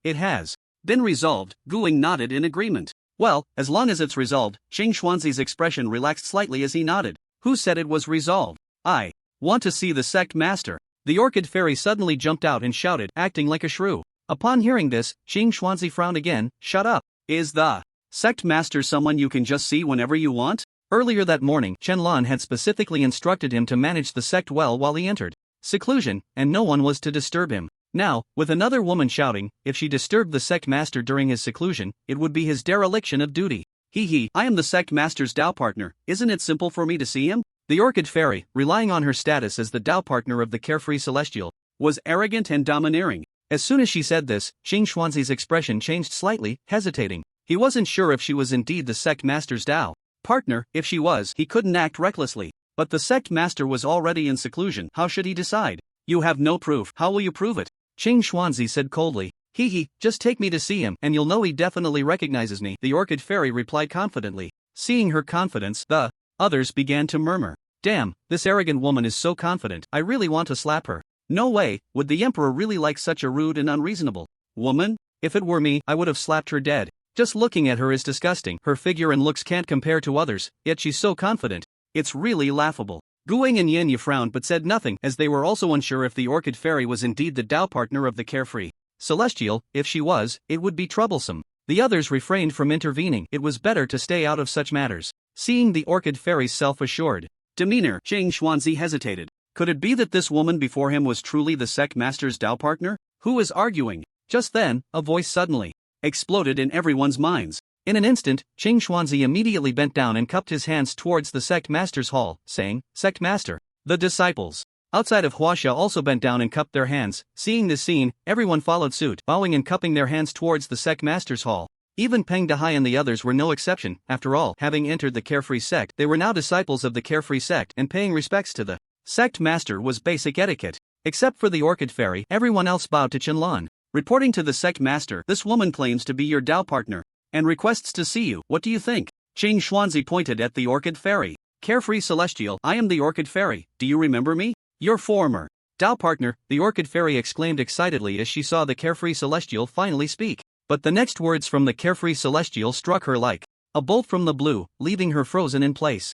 Speaker 2: It has been resolved. Guing nodded in agreement. Well, as long as it's resolved. Qing Xuanzi's expression relaxed slightly as he nodded. Who said it was resolved? I want to see the sect master.
Speaker 1: The orchid fairy suddenly jumped out and shouted, acting like a shrew. Upon hearing this, Qing Xuanzi frowned again. Shut up.
Speaker 2: Is the sect master someone you can just see whenever you want?
Speaker 1: Earlier that morning, Chen Lan had specifically instructed him to manage the sect well while he entered seclusion, and no one was to disturb him. Now, with another woman shouting, if she disturbed the sect master during his seclusion, it would be his dereliction of duty.
Speaker 2: I am the sect master's Dao partner. Isn't it simple for me to see him?
Speaker 1: The orchid fairy, relying on her status as the Dao partner of the carefree celestial,
Speaker 2: was arrogant and domineering.
Speaker 1: As soon as she said this, Qing Xuanzi's expression changed slightly, hesitating. He wasn't sure if she was indeed the sect master's Dao partner. If she was, he couldn't act recklessly.
Speaker 2: But the sect master was already in seclusion. How should he decide? You have no proof. How will you prove it?
Speaker 1: Ching Xuanzi said coldly. Hee, just take me to see him and you'll know he definitely recognizes me, the Orchid Fairy replied confidently. Seeing her confidence, the others began to murmur. Damn, this arrogant woman is so confident, I really want to slap her. No way, would the emperor really like such a rude and unreasonable woman? If it were me, I would have slapped her dead. Just looking at her is disgusting. Her figure and looks can't compare to others, yet she's so confident. It's really laughable. Guing and Yin Yu frowned but said nothing, as they were also unsure if the Orchid Fairy was indeed the Tao partner of the carefree Celestial. If she was, it would be troublesome. The others refrained from intervening. It was better to stay out of such matters. Seeing the Orchid Fairy's self-assured demeanor, Ching Xuanzi hesitated. Could it be that this woman before him was truly the sect master's Tao partner? Who is arguing? Just then, a voice suddenly exploded in everyone's minds. In an instant, Ching Xuanzi immediately bent down and cupped his hands towards the sect master's hall, saying, Sect master. The disciples outside of Huaxia also bent down and cupped their hands. Seeing this scene, everyone followed suit, bowing and cupping their hands towards the sect master's hall. Even Peng Dehai and the others were no exception. After all, having entered the carefree sect, they were now disciples of the carefree sect, and paying respects to the sect master was basic etiquette. Except for the Orchid Fairy, everyone else bowed to Qianlan. Reporting to the sect master, this woman claims to be your Tao partner and requests to see you. What do you think? Ching Xuanzi pointed at the Orchid Fairy. Carefree Celestial, I am the Orchid Fairy. Do you remember me? Your former Tao partner, the Orchid Fairy exclaimed excitedly as she saw the Carefree Celestial finally speak. But the next words from the Carefree Celestial struck her like a bolt from the blue, leaving her frozen in place.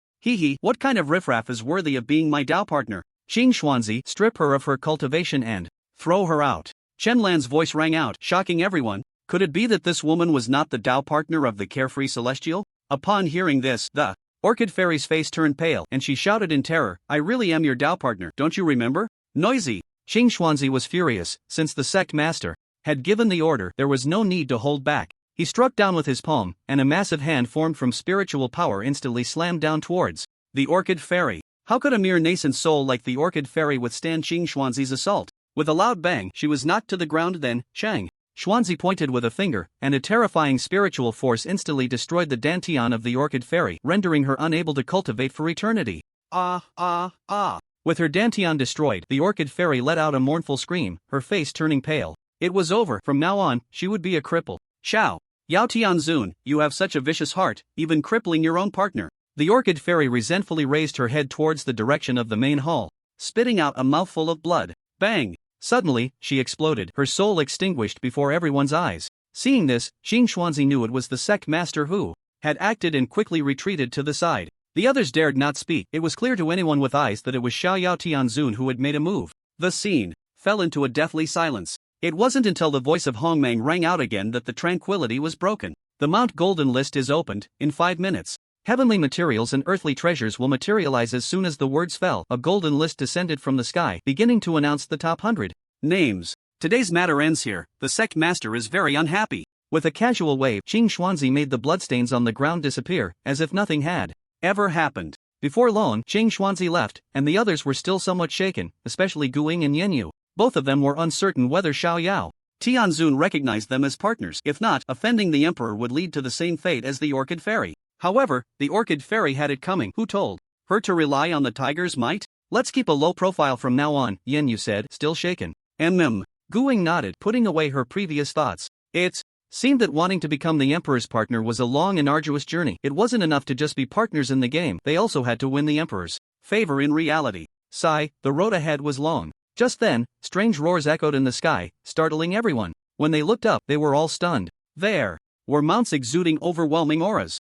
Speaker 1: What kind of riffraff is worthy of being my Tao partner? Ching Xuanzi, strip her of her cultivation and throw her out. Qianlan's voice rang out, shocking everyone. Could it be that this woman was not the Tao partner of the Carefree Celestial? Upon hearing this, the Orchid Fairy's face turned pale, and she shouted in terror, I really am your Tao partner, don't you remember? Noisy! Ching Xuanzi was furious. Since the sect master had given the order, there was no need to hold back. He struck down with his palm, and a massive hand formed from spiritual power instantly slammed down towards the Orchid Fairy. How could a mere nascent soul like the Orchid Fairy withstand Ching Xuanzi's assault? With a loud bang, she was knocked to the ground. Then, Chang Xuanzi pointed with a finger, and a terrifying spiritual force instantly destroyed the dantian of the Orchid Fairy, rendering her unable to cultivate for eternity. With her dantian destroyed, the Orchid Fairy let out a mournful scream, her face turning pale. It was over. From now on, she would be a cripple. Xiao Yao Tianzun, you have such a vicious heart, even crippling your own partner. The Orchid Fairy resentfully raised her head towards the direction of the main hall, spitting out a mouthful of blood. Bang! Suddenly, she exploded, her soul extinguished before everyone's eyes. Seeing this, Ching Xuanzi knew it was the sect master who had acted and quickly retreated to the side. The others dared not speak. It was clear to anyone with eyes that it was Xiao Yao Tianzun who had made a move. The scene fell into a deathly silence. It wasn't until the voice of Hongmeng rang out again that the tranquility was broken. The Mount Golden list is opened. In 5 minutes, heavenly materials and earthly treasures will materialize. As soon as the words fell, a golden list descended from the sky, beginning to announce the top 100 names. Today's matter ends here. The sect master is very unhappy. With a casual wave, Ching Xuanzi made the bloodstains on the ground disappear, as if nothing had ever happened. Before long, Ching Xuanzi left, and the others were still somewhat shaken, especially Guing and Yenyu. Both of them were uncertain whether Xiao Yao Tianzun recognized them as partners. If not, offending the emperor would lead to the same fate as the Orchid Fairy. However, the Orchid Fairy had it coming. Who told her to rely on the tiger's might? Let's keep a low profile from now on, Yenyu said, still shaken. Guing nodded, putting away her previous thoughts. It seemed that wanting to become the emperor's partner was a long and arduous journey. It wasn't enough to just be partners in the game, they also had to win the emperor's favor in reality. Sigh, the road ahead was long. Just then, strange roars echoed in the sky, startling everyone. When they looked up, they were all stunned. There were mounts exuding overwhelming auras.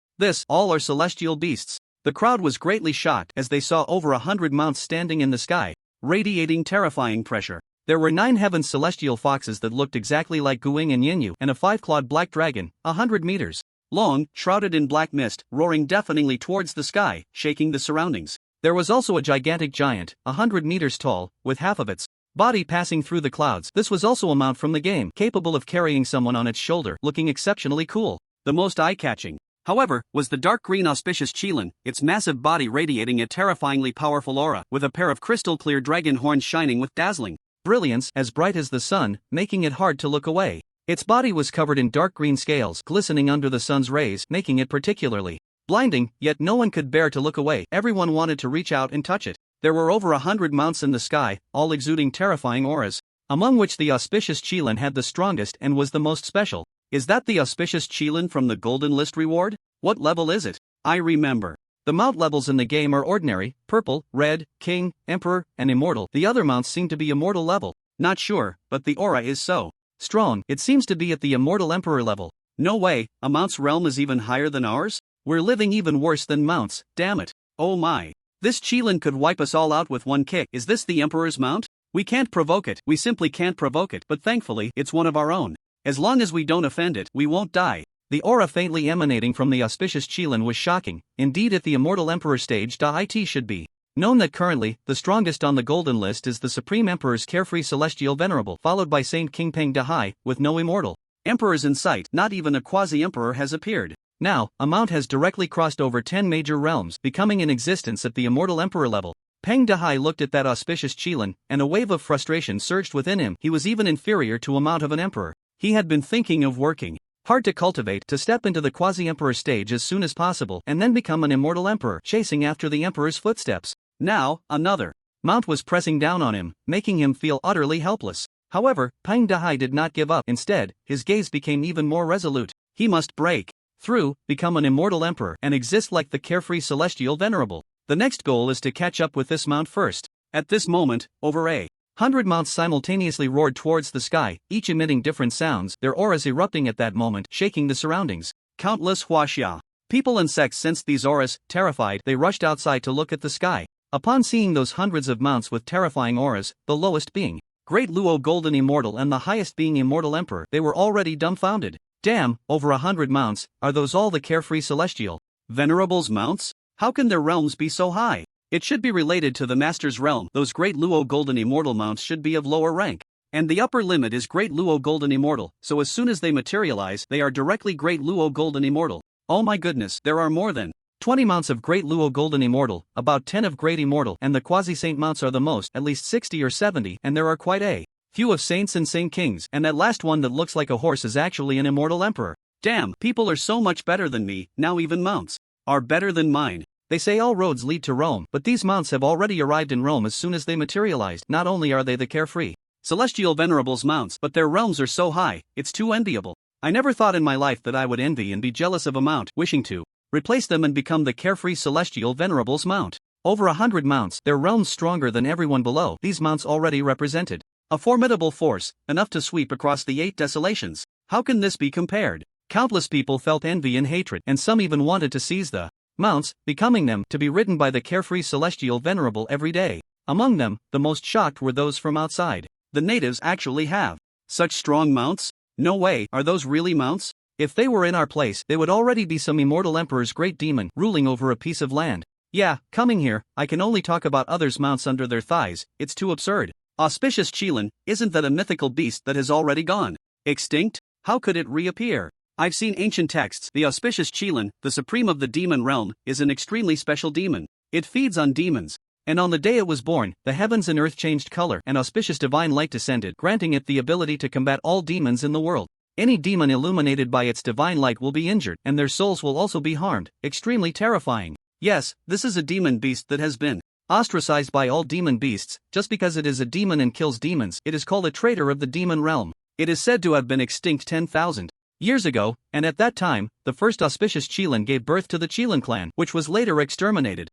Speaker 1: All are celestial beasts. The crowd was greatly shocked as they saw over 100 mounts standing in the sky, radiating terrifying pressure. There were 9 heaven celestial foxes that looked exactly like Guing and Yenyu, and a 5-clawed black dragon, 100 meters long, shrouded in black mist, roaring deafeningly towards the sky, shaking the surroundings. There was also a gigantic giant, 100 meters tall, with half of its body passing through the clouds. This was also a mount from the game, capable of carrying someone on its shoulder, looking exceptionally cool. The most eye-catching, however, was the dark green auspicious Qilin, its massive body radiating a terrifyingly powerful aura, with a pair of crystal-clear dragon horns shining with dazzling brilliance, as bright as the sun, making it hard to look away. Its body was covered in dark green scales, glistening under the sun's rays, making it particularly
Speaker 2: Blinding, yet no one could bear to look away. Everyone wanted to reach out and touch it. There were over 100 mounts in the sky, all exuding terrifying auras, among which the auspicious Qilin had the strongest and was the most special. Is that the auspicious Qilin from the Golden List reward? What level is it? I remember. The mount levels in the game are ordinary, purple, red, king, emperor, and immortal. The other mounts seem to be immortal level. Not sure, but the aura is so strong, it seems to be at the immortal emperor level. No way, a mount's realm is even higher than ours? We're living even worse than mounts, damn it. Oh my. This Qilin could wipe us all out with one kick. Is this the emperor's mount? We can't provoke it, we simply can't provoke it, but thankfully, it's one of our own. As long as we don't offend it, we won't die. The aura faintly emanating from the auspicious Qilin was shocking. Indeed, at the immortal emperor stage, it should be known that currently, the strongest on the golden list is the Supreme Emperor's carefree celestial venerable, followed by Saint King Peng Dahai, with no immortal emperors in sight. Not even a quasi-emperor has appeared. Now, a mount has directly crossed over 10 major realms, becoming in existence at the immortal emperor level. Peng Dahai looked at that auspicious Qilin, and a wave of frustration surged within him. He was even inferior to a mount of an emperor. He had been thinking of working hard to cultivate, to step into the quasi-emperor stage as soon as possible, and then become an immortal emperor, chasing after the emperor's footsteps. Now, another mount was pressing down on him, making him feel utterly helpless. However, Peng Dahai did not give up. Instead, his gaze became even more resolute. He must break through, become an immortal emperor, and exist like the carefree celestial venerable. The next goal is to catch up with this mount first. At this moment, over 100 mounts simultaneously roared towards the sky, each emitting different sounds, their auras erupting at that moment, shaking the surroundings. Countless huaxia people and sects sensed these auras. Terrified, they rushed outside to look at the sky. Upon seeing those hundreds of mounts with terrifying auras, the lowest being Great Luo Golden Immortal and the highest being Immortal Emperor, they were already dumbfounded. Damn, over 100 mounts, are those all the carefree celestial venerables mounts? How can their realms be so high? It should be related to the Master's realm. Those Great Luo Golden Immortal mounts should be of lower rank. And the upper limit is Great Luo Golden Immortal, so as soon as they materialize, they are directly Great Luo Golden Immortal. Oh my goodness, there are more than 20 mounts of Great Luo Golden Immortal, about 10 of Great Immortal, and the Quasi-Saint mounts are the most, at least 60 or 70, and there are quite a few of Saints and Saint Kings, and that last one that looks like a horse is actually an Immortal Emperor. Damn, people are so much better than me, now even mounts are better than mine. They say all roads lead to Rome, but these mounts have already arrived in Rome as soon as they materialized. Not only are they the carefree celestial venerables mounts, but their realms are so high, it's too enviable. I never thought in my life that I would envy and be jealous of a mount, wishing to replace them and become the carefree celestial venerables mount. Over 100 mounts, their realms stronger than everyone below. These mounts already represented a formidable force, enough to sweep across the 8 desolations. How can this be compared? Countless people felt envy and hatred, and some even wanted to seize the mounts, becoming them, to be ridden by the carefree celestial venerable every day. Among them, the most shocked were those from outside. The natives actually have such strong mounts? No way, are those really mounts? If they were in our place, they would already be some immortal emperor's great demon, ruling over a piece of land. Yeah, coming here, I can only talk about others' mounts under their thighs, it's too absurd. Auspicious Qilin, isn't that a mythical beast that has already gone extinct? How could it reappear? I've seen ancient texts. The auspicious Qilin, the supreme of the demon realm, is an extremely special demon. It feeds on demons. And on the day it was born, the heavens and earth changed color, and auspicious divine light descended, granting it the ability to combat all demons in the world. Any demon illuminated by its divine light will be injured, and their souls will also be harmed. Extremely terrifying. Yes, this is a demon beast that has been ostracized by all demon beasts. Just because it is a demon and kills demons, it is called a traitor of the demon realm. It is said to have been extinct 10,000 years ago, and at that time, the first auspicious Qilin gave birth to the Qilin clan, which was later exterminated.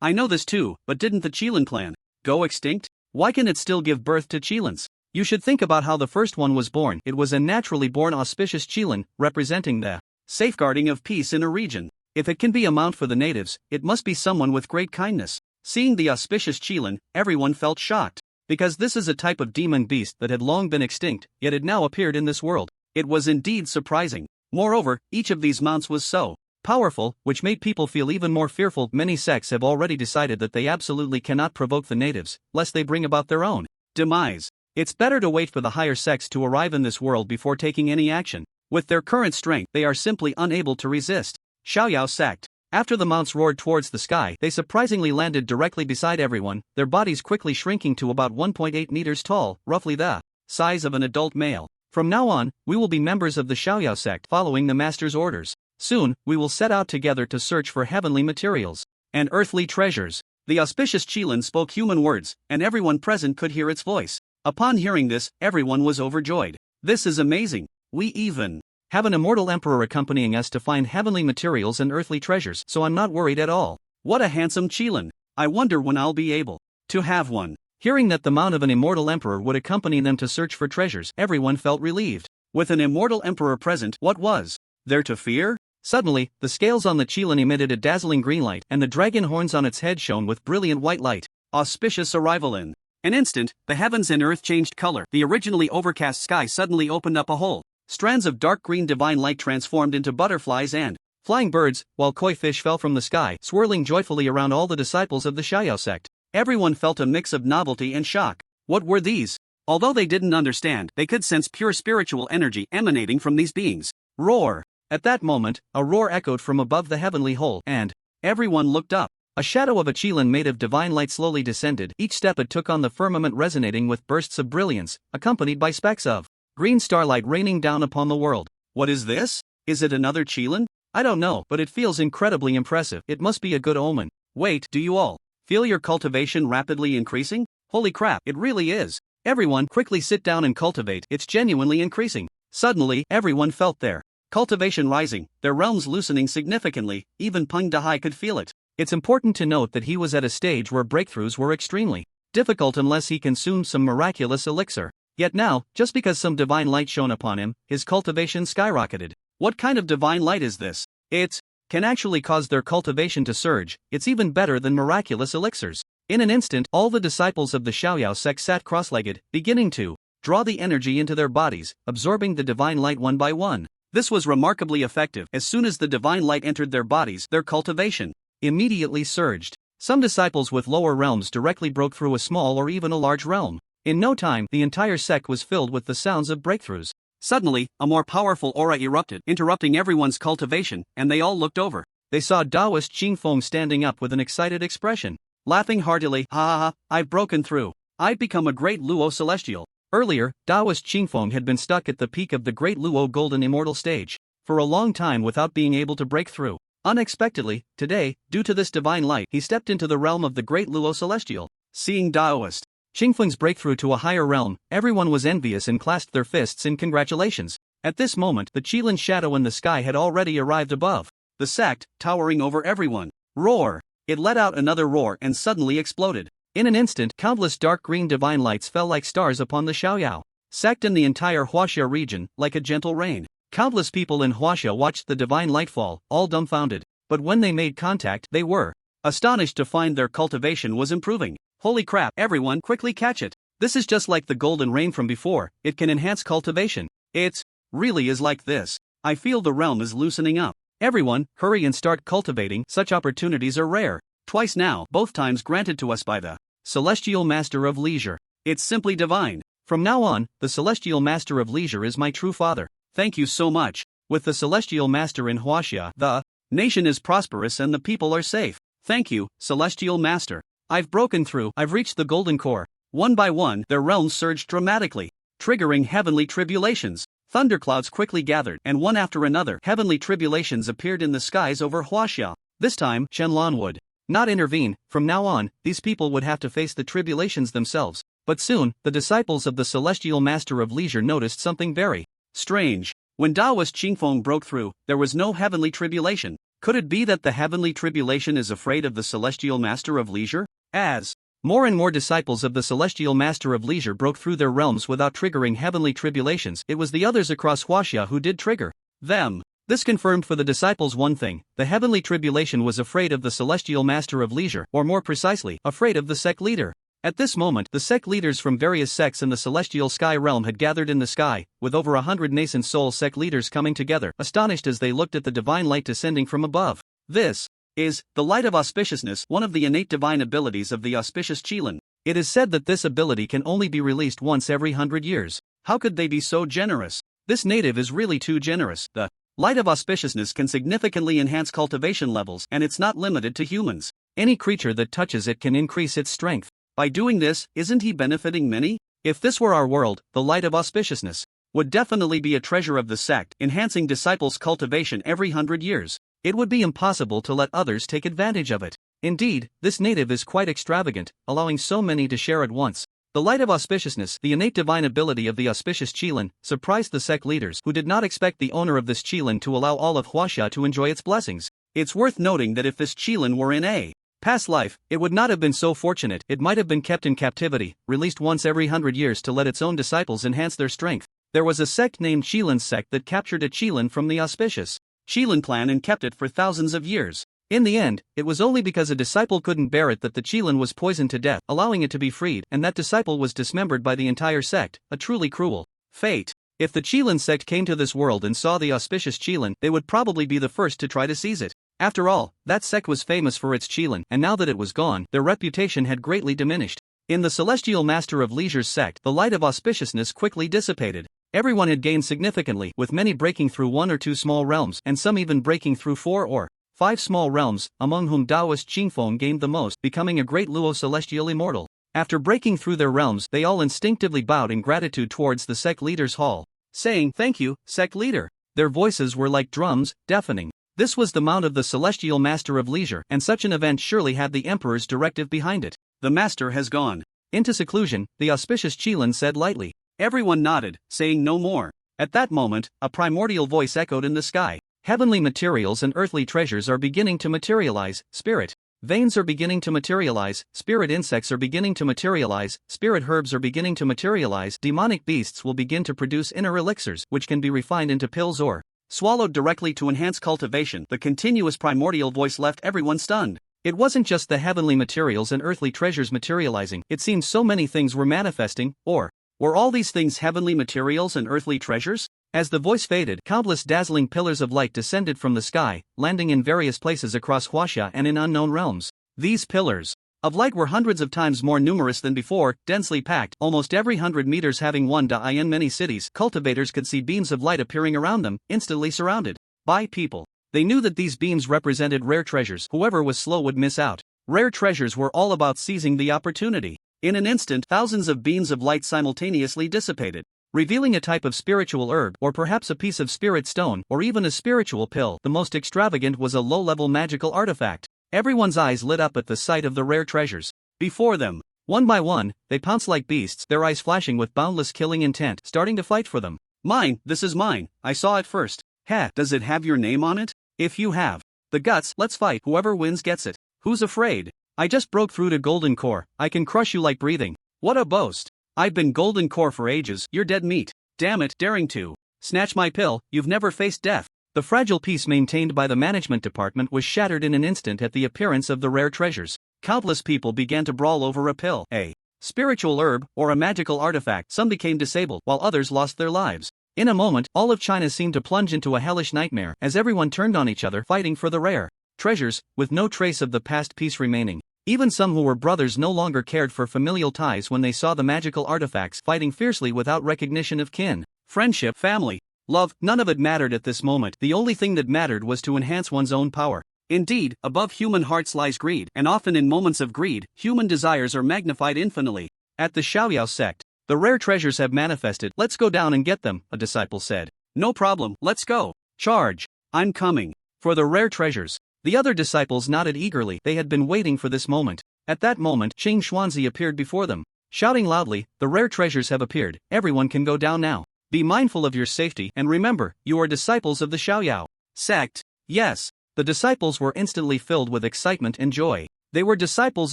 Speaker 2: I know this too, but didn't the Qilin clan go extinct? Why can it still give birth to Qilins? You should think about how the first one was born. It was a naturally born auspicious Qilin, representing the safeguarding of peace in a region. If it can be a mount for the natives, it must be someone with great kindness. Seeing the auspicious Qilin, everyone felt shocked. Because this is a type of demon beast that had long been extinct, yet it now appeared in this world. It was indeed surprising. Moreover, each of these mounts was so powerful, which made people feel even more fearful. Many sects have already decided that they absolutely cannot provoke the natives, lest they bring about their own demise. It's better to wait for the higher sects to arrive in this world before taking any action. With their current strength, they are simply unable to resist. Xiaoyao sect. After the mounts roared towards the sky, they surprisingly landed directly beside everyone, their bodies quickly shrinking to about 1.8 meters tall, roughly the size of an adult male. From now on, we will be members of the Xiaoyao sect, following the master's orders.
Speaker 1: Soon, we will set out together to search for heavenly materials and earthly treasures.
Speaker 2: The auspicious Qilin spoke human words, and everyone present could hear its voice. Upon hearing this, everyone was overjoyed. This is amazing. We even
Speaker 1: have an immortal emperor accompanying us to find heavenly materials and earthly treasures, so I'm not worried at all.
Speaker 2: What a handsome Qilin. I wonder when I'll be able to have one.
Speaker 1: Hearing that the mount of an immortal emperor would accompany them to search for treasures, everyone felt relieved.
Speaker 2: With an immortal emperor present, what was there to fear?
Speaker 1: Suddenly, the scales on the Qilin emitted a dazzling green light, and the dragon horns on its head shone with brilliant white light.
Speaker 2: Auspicious arrival. In an instant, the heavens and earth changed color. The originally overcast sky suddenly opened up a hole. Strands of dark green divine light transformed into butterflies and
Speaker 1: flying birds, while koi fish fell from the sky, swirling joyfully around all the disciples of the Xiaoyao sect.
Speaker 2: Everyone felt a mix of novelty and shock. What were these? Although they didn't understand, they could sense pure spiritual energy emanating from these beings. Roar!
Speaker 1: At that moment, a roar echoed from above the heavenly hole, and
Speaker 2: everyone looked up.
Speaker 1: A shadow of a Qilin made of divine light slowly descended. Each step it took on the firmament resonating with bursts of brilliance, accompanied by specks of green starlight raining down upon the world.
Speaker 2: What is this? Is it another Qilin?
Speaker 1: I don't know, but it feels incredibly impressive. It must be a good omen.
Speaker 2: Wait, do you all feel your cultivation rapidly increasing? Holy crap, it really is.
Speaker 1: Everyone, quickly sit down and cultivate. It's genuinely increasing.
Speaker 2: Suddenly, everyone felt their cultivation rising, their realms loosening significantly. Even Peng Dahai could feel it.
Speaker 1: It's important to note that he was at a stage where breakthroughs were extremely difficult unless he consumed some miraculous elixir. Yet now, just because some divine light shone upon him, his cultivation skyrocketed.
Speaker 2: What kind of divine light is this?
Speaker 1: It can actually cause their cultivation to surge. It's even better than miraculous elixirs. In an instant, all the disciples of the Xiaoyao sect sat cross-legged, beginning to draw the energy into their bodies, absorbing the divine light one by one.
Speaker 2: This was remarkably effective. As soon as the divine light entered their bodies, their cultivation
Speaker 1: immediately surged. Some disciples with lower realms directly broke through a small or even a large realm. In no time, the entire sect was filled with the sounds of breakthroughs.
Speaker 2: Suddenly, a more powerful aura erupted, interrupting everyone's cultivation, and they all looked over.
Speaker 1: They saw Taoist Qingfeng standing up with an excited expression,
Speaker 2: laughing heartily. Ha ha ha, I've broken through. I've become a great Luo Celestial.
Speaker 1: Earlier, Taoist Qingfeng had been stuck at the peak of the Great Luo Golden Immortal stage for a long time without being able to break through. Unexpectedly, today, due to this divine light, he stepped into the realm of the Great Luo Celestial.
Speaker 2: Seeing Taoist
Speaker 1: Qingfeng's breakthrough to a higher realm, everyone was envious and clasped their fists in congratulations. At this moment, the Qilin shadow in the sky had already arrived above
Speaker 2: the sect, towering over everyone. Roar! It let out another roar and suddenly exploded.
Speaker 1: In an instant, countless dark green divine lights fell like stars upon the Xiaoyao sect and the entire Huaxia region, like a gentle rain. Countless people in Huaxia watched the divine light fall, all dumbfounded. But when they made contact, they were astonished to find their cultivation was improving. Holy crap, everyone, quickly catch it. This is just like the golden rain from before. It can enhance cultivation.
Speaker 2: It really is like this. I feel the realm is loosening up.
Speaker 1: Everyone, hurry and start cultivating. Such opportunities are rare.
Speaker 2: Twice now, both times granted to us by the
Speaker 1: Celestial Master of Leisure.
Speaker 2: It's simply divine.
Speaker 1: From now on, the Celestial Master of Leisure is my true father.
Speaker 2: Thank you so much.
Speaker 1: With the Celestial Master in Huaxia, the
Speaker 2: nation is prosperous and the people are safe. Thank you, Celestial Master. I've broken through. I've reached the golden core. One by one, their realms surged dramatically, triggering heavenly tribulations. Thunderclouds quickly gathered, and one after another, heavenly tribulations appeared in the skies over Huaxia.
Speaker 1: This time, Shenlong would not intervene. From now on, these people would have to face the tribulations themselves. But soon, the disciples of the Celestial Master of Leisure noticed something very
Speaker 2: strange. When Taoist Qingfeng broke through, there was no heavenly tribulation. Could it be that the heavenly tribulation is afraid of the Celestial Master of Leisure? As
Speaker 1: more and more disciples of the Celestial Master of Leisure broke through their realms without triggering heavenly tribulations, it was the others across Huaxia who did trigger them. This confirmed for the disciples one thing: the heavenly tribulation was afraid of the Celestial Master of Leisure, or more precisely, afraid of the sect leader. At this moment, the sect leaders from various sects in the celestial sky realm had gathered in the sky, with over 100 nascent soul sect leaders coming together, astonished as they looked at the divine light descending from above. This is the light of auspiciousness, one of the innate divine abilities of the auspicious Qilin. It is said that this ability can only be released once every 100 years. How could they be so generous? This native is really too generous. The light of auspiciousness can significantly enhance cultivation levels, and it's not limited to humans. Any creature that touches it can increase its strength.
Speaker 2: By doing this, isn't he benefiting many?
Speaker 1: If this were our world, the light of auspiciousness
Speaker 2: would definitely be a treasure of the sect, enhancing disciples' cultivation every 100 years. It would be impossible to let others take advantage of it. Indeed, this native is quite extravagant, allowing so many to share at once. The light of auspiciousness, the innate divine ability of the auspicious Qilin, surprised the sect leaders, who did not expect the owner of this Qilin to allow all of Huaxia to enjoy its blessings. It's worth noting that if this Qilin were in a past life, it would not have been so fortunate. It might have been kept in captivity, released once every 100 years to let its own disciples enhance their strength. There was a sect named Qilin's sect that captured a Qilin from the auspicious Qilin clan and kept it for thousands of years. In the end, it was only because a disciple couldn't bear it that the Qilin was poisoned to death, allowing it to be freed, and that disciple was dismembered by the entire sect, a truly cruel fate. If the Qilin sect came to this world and saw the auspicious Qilin, they would probably be the first to try to seize it. After all, that sect was famous for its Qilin, and now that it was gone, their reputation had greatly diminished. In the celestial master of leisure's sect, the light of auspiciousness quickly dissipated. Everyone had gained significantly, with many breaking through 1 or 2 small realms, and some even breaking through 4 or 5 small realms, among whom Taoist Qingfeng gained the most, becoming a great Luo celestial immortal. After breaking through their realms, they all instinctively bowed in gratitude towards the sect leader's hall, saying, "Thank you, sect leader." Their voices were like drums, deafening. This was the mount of the celestial master of leisure, and such an event surely had the emperor's directive behind it. The master has gone into seclusion, the auspicious Qilin said lightly. Everyone nodded, saying no more. At that moment, a primordial voice echoed in the sky. Heavenly materials and earthly treasures are beginning to materialize, spirit. Veins are beginning to materialize, spirit insects are beginning to materialize, spirit herbs are beginning to materialize, demonic beasts will begin to produce inner elixirs, which can be refined into pills or swallowed directly to enhance cultivation. The continuous primordial voice left everyone stunned. It wasn't just the heavenly materials and earthly treasures materializing, it seemed so many things were manifesting, or were all these things heavenly materials and earthly treasures? As the voice faded, countless dazzling pillars of light descended from the sky, landing in various places across Huaxia and in unknown realms. These pillars of light were hundreds of times more numerous than before, densely packed, almost every 100 meters having one die. In many cities, cultivators could see beams of light appearing around them, instantly surrounded by people. They knew that these beams represented rare treasures. Whoever was slow would miss out. Rare treasures were all about seizing the opportunity. In an instant, thousands of beams of light simultaneously dissipated, revealing a type of spiritual herb, or perhaps a piece of spirit stone, or even a spiritual pill. The most extravagant was a low-level magical artifact. Everyone's eyes lit up at the sight of the rare treasures. Before them, one by one, they pounced like beasts, their eyes flashing with boundless killing intent, starting to fight for them. Mine, this is mine, I saw it first. Heh, does it have your name on it? If you have the guts, let's fight, whoever wins gets it. Who's afraid? I just broke through to Golden Core, I can crush you like breathing. What a boast. I've been Golden Core for ages, you're dead meat. Damn it, daring to snatch my pill, you've never faced death. The fragile peace maintained by the management department was shattered in an instant at the appearance of the rare treasures. Countless people began to brawl over a pill, a spiritual herb, or a magical artifact. Some became disabled, while others lost their lives. In a moment, all of China seemed to plunge into a hellish nightmare, as everyone turned on each other, fighting for the rare treasures, with no trace of the past peace remaining. Even some who were brothers no longer cared for familial ties when they saw the magical artifacts, fighting fiercely without recognition of kin, friendship, family, love. None of it mattered at this moment. The only thing that mattered was to enhance one's own power. Indeed, above human hearts lies greed, and often in moments of greed, human desires are magnified infinitely. At the Xiaoyao sect, the rare treasures have manifested. Let's go down and get them, a disciple said. No problem, let's go. Charge. I'm coming. For the rare treasures. The other disciples nodded eagerly. They had been waiting for this moment. At that moment, Qing Xuanzi appeared before them, shouting loudly, "The rare treasures have appeared, everyone can go down now. Be mindful of your safety, and remember, you are disciples of the Xiaoyao sect." Yes, the disciples were instantly filled with excitement and joy. They were disciples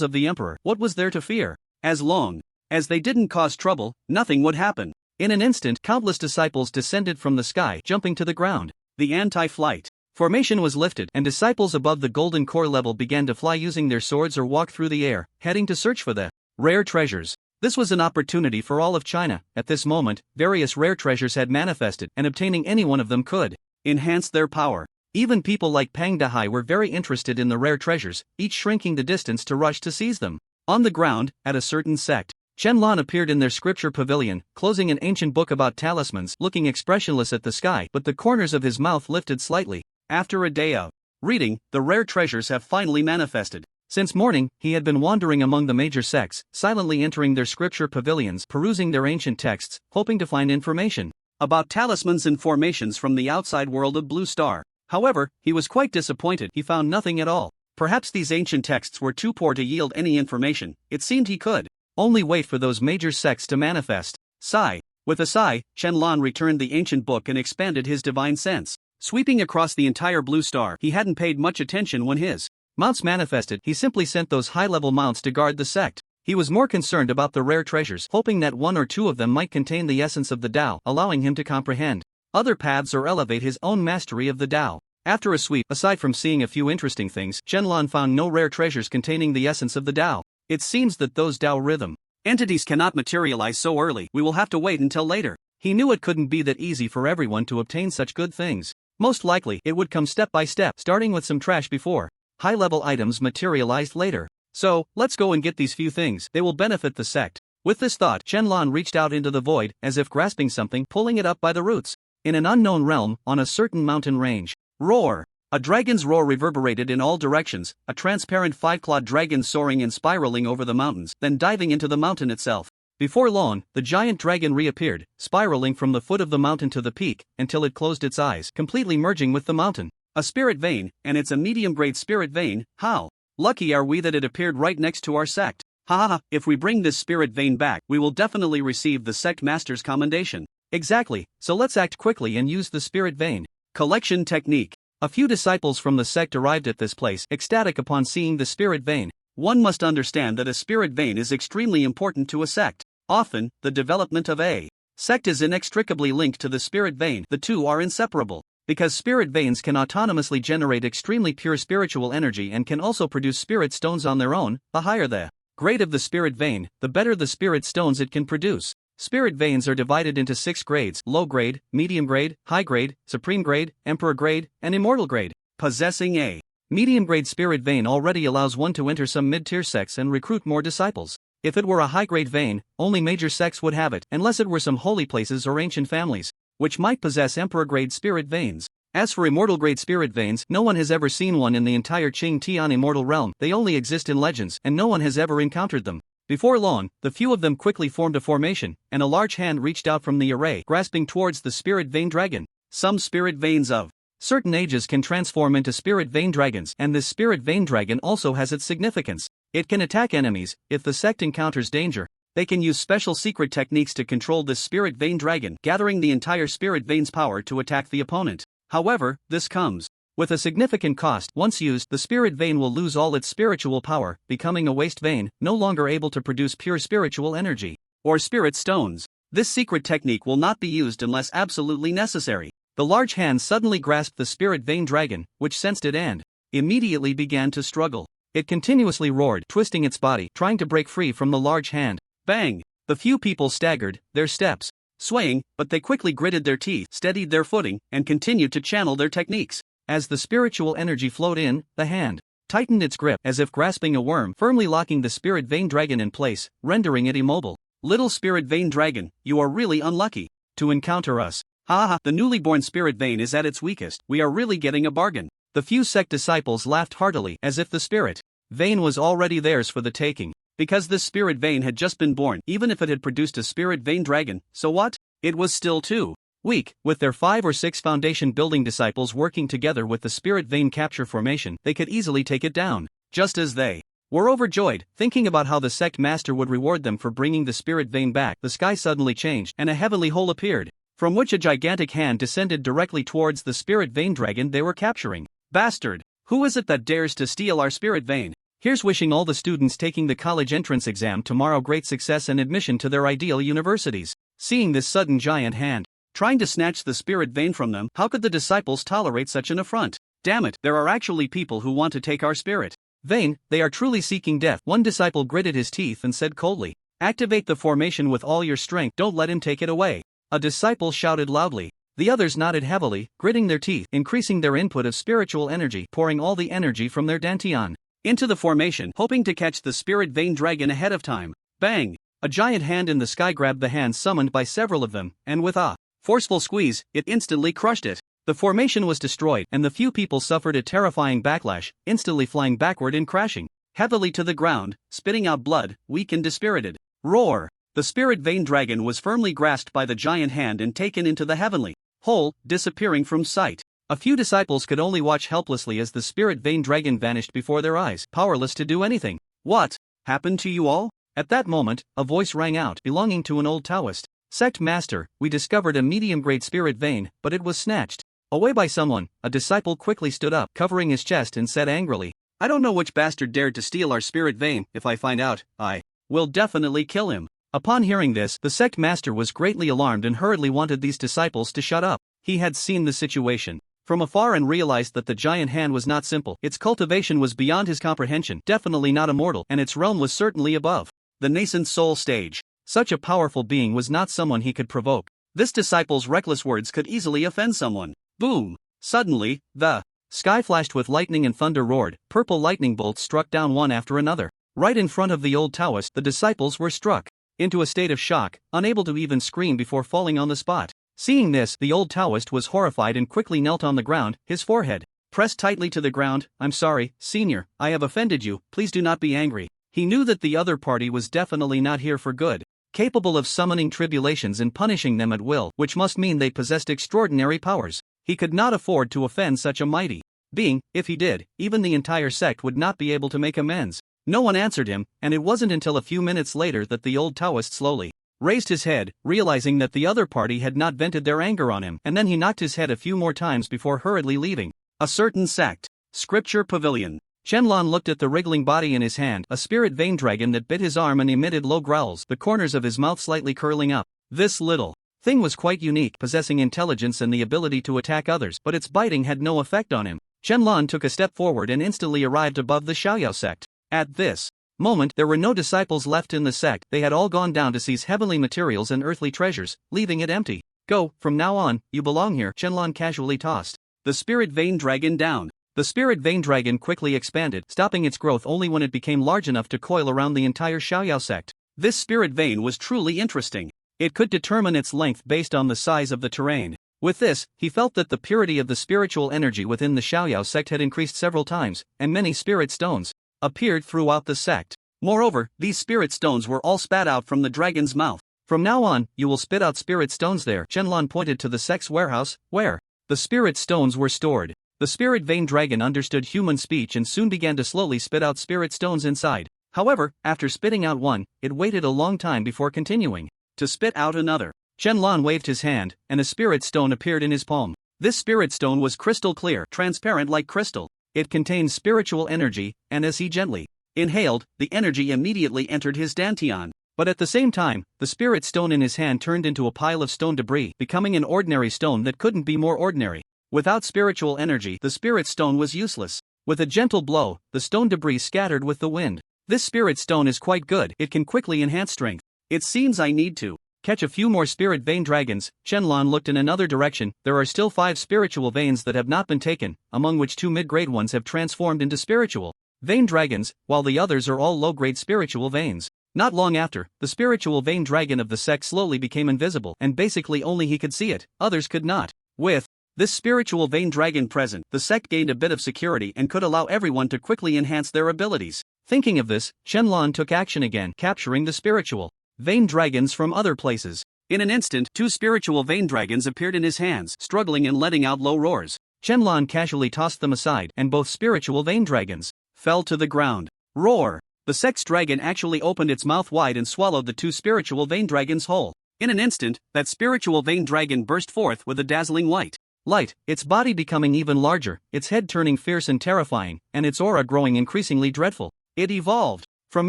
Speaker 2: of the emperor. What was there to fear? As long as they didn't cause trouble, nothing would happen. In an instant, countless disciples descended from the sky, jumping to the ground. The anti-flight formation was lifted, and disciples above the Golden Core level began to fly using their swords or walk through the air, heading to search for the rare treasures. This was an opportunity for all of China. At this moment, various rare treasures had manifested, and obtaining any one of them could enhance their power. Even people like Pang Dahai were very interested in the rare treasures, each shrinking the distance to rush to seize them. On the ground, at a certain sect, Chen Lan appeared in their scripture pavilion, closing an ancient book about talismans, looking expressionless at the sky, but the corners of his mouth lifted slightly. After a day of reading, the rare treasures have finally manifested. Since morning, he had been wandering among the major sects, silently entering their scripture pavilions, perusing their ancient texts, hoping to find information. about talismans and formations from the outside world of Blue Star. However, he was quite disappointed. He found nothing at all. Perhaps these ancient texts were too poor to yield any information. It seemed he could only wait for those major sects to manifest. Sigh. With a sigh, Shenlong returned the ancient book and expanded his divine sense. Sweeping across the entire Blue Star, he hadn't paid much attention when his mounts manifested. He simply sent those high-level mounts to guard the sect. He was more concerned about the rare treasures, hoping that one or two of them might contain the essence of the Tao, allowing him to comprehend other paths or elevate his own mastery of the Tao. After a sweep, aside from seeing a few interesting things, Shenlong found no rare treasures containing the essence of the Tao. It seems that those Tao rhythm entities cannot materialize so early. We will have to wait until later. He knew it couldn't be that easy for everyone to obtain such good things. Most likely, it would come step by step, starting with some trash before high-level items materialized later. So, let's go and get these few things. They will benefit the sect. With this thought, Shenlong reached out into the void, as if grasping something, pulling it up by the roots. In an unknown realm, on a certain mountain range. Roar! A dragon's roar reverberated in all directions, a transparent five-clawed dragon soaring and spiraling over the mountains, then diving into the mountain itself. Before long, the giant dragon reappeared, spiraling from the foot of the mountain to the peak, until it closed its eyes, completely merging with the mountain. A spirit vein, and it's a medium-grade spirit vein. How lucky are we that it appeared right next to our sect. Ha. If we bring this spirit vein back, we will definitely receive the sect master's commendation. Exactly, so let's act quickly and use the spirit vein. Collection technique. A few disciples from the sect arrived at this place, ecstatic upon seeing the spirit vein. One must understand that a spirit vein is extremely important to a sect. Often, the development of a sect is inextricably linked to the spirit vein. The two are inseparable. Because spirit veins can autonomously generate extremely pure spiritual energy and can also produce spirit stones on their own. The higher the grade of the spirit vein, the better the spirit stones it can produce. Spirit veins are divided into 6 grades: low grade, medium grade, high grade, supreme grade, emperor grade, and immortal grade. Possessing a medium grade spirit vein already allows one to enter some mid-tier sects and recruit more disciples. If it were a high grade vein, only major sects would have it, unless it were some holy places or ancient families, which might possess emperor grade spirit veins. As for immortal grade spirit veins, no one has ever seen one in the entire Qing Tian immortal realm. They only exist in legends, and no one has ever encountered them. Before long, the few of them quickly formed a formation, and a large hand reached out from the array, grasping towards the spirit vein dragon. Some spirit veins of certain ages can transform into spirit vein dragons, and this spirit vein dragon also has its significance. It can attack enemies. If the sect encounters danger, they can use special secret techniques to control this spirit vein dragon, gathering the entire spirit vein's power to attack the opponent. However, this comes with a significant cost. Once used, the spirit vein will lose all its spiritual power, becoming a waste vein, no longer able to produce pure spiritual energy or spirit stones. This secret technique will not be used unless absolutely necessary. The large hand suddenly grasped the spirit vein dragon, which sensed it and immediately began to struggle. It continuously roared, twisting its body, trying to break free from the large hand. Bang! The few people staggered, their steps swaying, but they quickly gritted their teeth, steadied their footing, and continued to channel their techniques. As the spiritual energy flowed in, the hand tightened its grip as if grasping a worm, firmly locking the spirit vein dragon in place, rendering it immobile. Little spirit vein dragon, you are really unlucky to encounter us. The newly born spirit vein is at its weakest. We are really getting a bargain. The few sect disciples laughed heartily, as if the spirit vein was already theirs for the taking. Because this spirit vein had just been born, even if it had produced a spirit vein dragon, so what? It was still too weak. With their 5 or 6 foundation building disciples working together with the spirit vein capture formation, they could easily take it down. Just as they were overjoyed, thinking about how the sect master would reward them for bringing the spirit vein back, the sky suddenly changed, and a heavenly hole appeared, from which a gigantic hand descended directly towards the spirit vein dragon they were capturing. Bastard! Who is it that dares to steal our spirit vein? Here's wishing all the students taking the college entrance exam tomorrow great success and admission to their ideal universities. Seeing this sudden giant hand trying to snatch the spirit vein from them, how could the disciples tolerate such an affront? Damn it, there are actually people who want to take our spirit vein. They are truly seeking death. One disciple gritted his teeth and said coldly, "Activate the formation with all your strength, don't let him take it away." A disciple shouted loudly. The others nodded heavily, gritting their teeth, increasing their input of spiritual energy, pouring all the energy from their dantian into the formation, hoping to catch the spirit vein dragon ahead of time. Bang! A giant hand in the sky grabbed the hand summoned by several of them, and with a forceful squeeze, it instantly crushed it. The formation was destroyed, and the few people suffered a terrifying backlash, instantly flying backward and crashing heavily to the ground, spitting out blood, weak and dispirited. Roar! The spirit vein dragon was firmly grasped by the giant hand and taken into the heavenly hole, disappearing from sight. A few disciples could only watch helplessly as the spirit vein dragon vanished before their eyes, powerless to do anything. What happened to you all? At that moment, a voice rang out, belonging to an old Taoist. Sect Master, we discovered a medium-grade spirit vein, but it was snatched away by someone. A disciple quickly stood up, covering his chest, and said angrily, I don't know which bastard dared to steal our spirit vein. If I find out, I will definitely kill him. Upon hearing this, the sect master was greatly alarmed and hurriedly wanted these disciples to shut up. He had seen the situation from afar and realized that the giant hand was not simple. Its cultivation was beyond his comprehension, definitely not immortal, and its realm was certainly above the nascent soul stage. Such a powerful being was not someone he could provoke. This disciple's reckless words could easily offend someone. Boom! Suddenly, the sky flashed with lightning and thunder roared. Purple lightning bolts struck down one after another. Right in front of the old Taoist, the disciples were struck into a state of shock, unable to even scream before falling on the spot. Seeing this, the old Taoist was horrified and quickly knelt on the ground, his forehead pressed tightly to the ground. I'm sorry, senior, I have offended you, please do not be angry. He knew that the other party was definitely not here for good, capable of summoning tribulations and punishing them at will, which must mean they possessed extraordinary powers. He could not afford to offend such a mighty being. If he did, even the entire sect would not be able to make amends. No one answered him, and it wasn't until a few minutes later that the old Taoist slowly raised his head, realizing that the other party had not vented their anger on him, and then he knocked his head a few more times before hurriedly leaving. A certain sect. Scripture Pavilion. Shenlong looked at the wriggling body in his hand, a spirit vein dragon that bit his arm and emitted low growls, the corners of his mouth slightly curling up. This little thing was quite unique, possessing intelligence and the ability to attack others, but its biting had no effect on him. Shenlong took a step forward and instantly arrived above the Xiaoyao sect. At this moment, there were no disciples left in the sect. They had all gone down to seize heavenly materials and earthly treasures, leaving it empty. Go, from now on, you belong here, Shenlong casually tossed the spirit vein dragon down. The spirit vein dragon quickly expanded, stopping its growth only when it became large enough to coil around the entire Xiaoyao sect. This spirit vein was truly interesting. It could determine its length based on the size of the terrain. With this, he felt that the purity of the spiritual energy within the Xiaoyao sect had increased several times, and many spirit stones appeared throughout the sect. Moreover, these spirit stones were all spat out from the dragon's mouth. From now on, you will spit out spirit stones there. Shenlong pointed to the sect's warehouse, where the spirit stones were stored. The spirit vein dragon understood human speech and soon began to slowly spit out spirit stones inside. However, after spitting out one, it waited a long time before continuing to spit out another. Shenlong waved his hand, and a spirit stone appeared in his palm. This spirit stone was crystal clear, transparent like crystal. It contained spiritual energy, and as he gently inhaled, the energy immediately entered his dantian. But at the same time, the spirit stone in his hand turned into a pile of stone debris, becoming an ordinary stone that couldn't be more ordinary. Without spiritual energy, the spirit stone was useless. With a gentle blow, the stone debris scattered with the wind. This spirit stone is quite good. It can quickly enhance strength. It seems I need to catch a few more spirit vein dragons. Shenlong looked in another direction. There are still 5 spiritual veins that have not been taken, among which 2 mid-grade ones have transformed into spiritual vein dragons, while the others are all low-grade spiritual veins. Not long after, the spiritual vein dragon of the sect slowly became invisible, and basically only he could see it, others could not. With this spiritual vein dragon present, the sect gained a bit of security and could allow everyone to quickly enhance their abilities. Thinking of this, Shenlong took action again, capturing the spiritual vein dragons from other places. In an instant, 2 spiritual vein dragons appeared in his hands, struggling and letting out low roars. Shenlong casually tossed them aside, and both spiritual vein dragons fell to the ground. Roar! The sect's dragon actually opened its mouth wide and swallowed the 2 spiritual vein dragons whole. In an instant, that spiritual vein dragon burst forth with a dazzling white light, its body becoming even larger, its head turning fierce and terrifying, and its aura growing increasingly dreadful. It evolved. From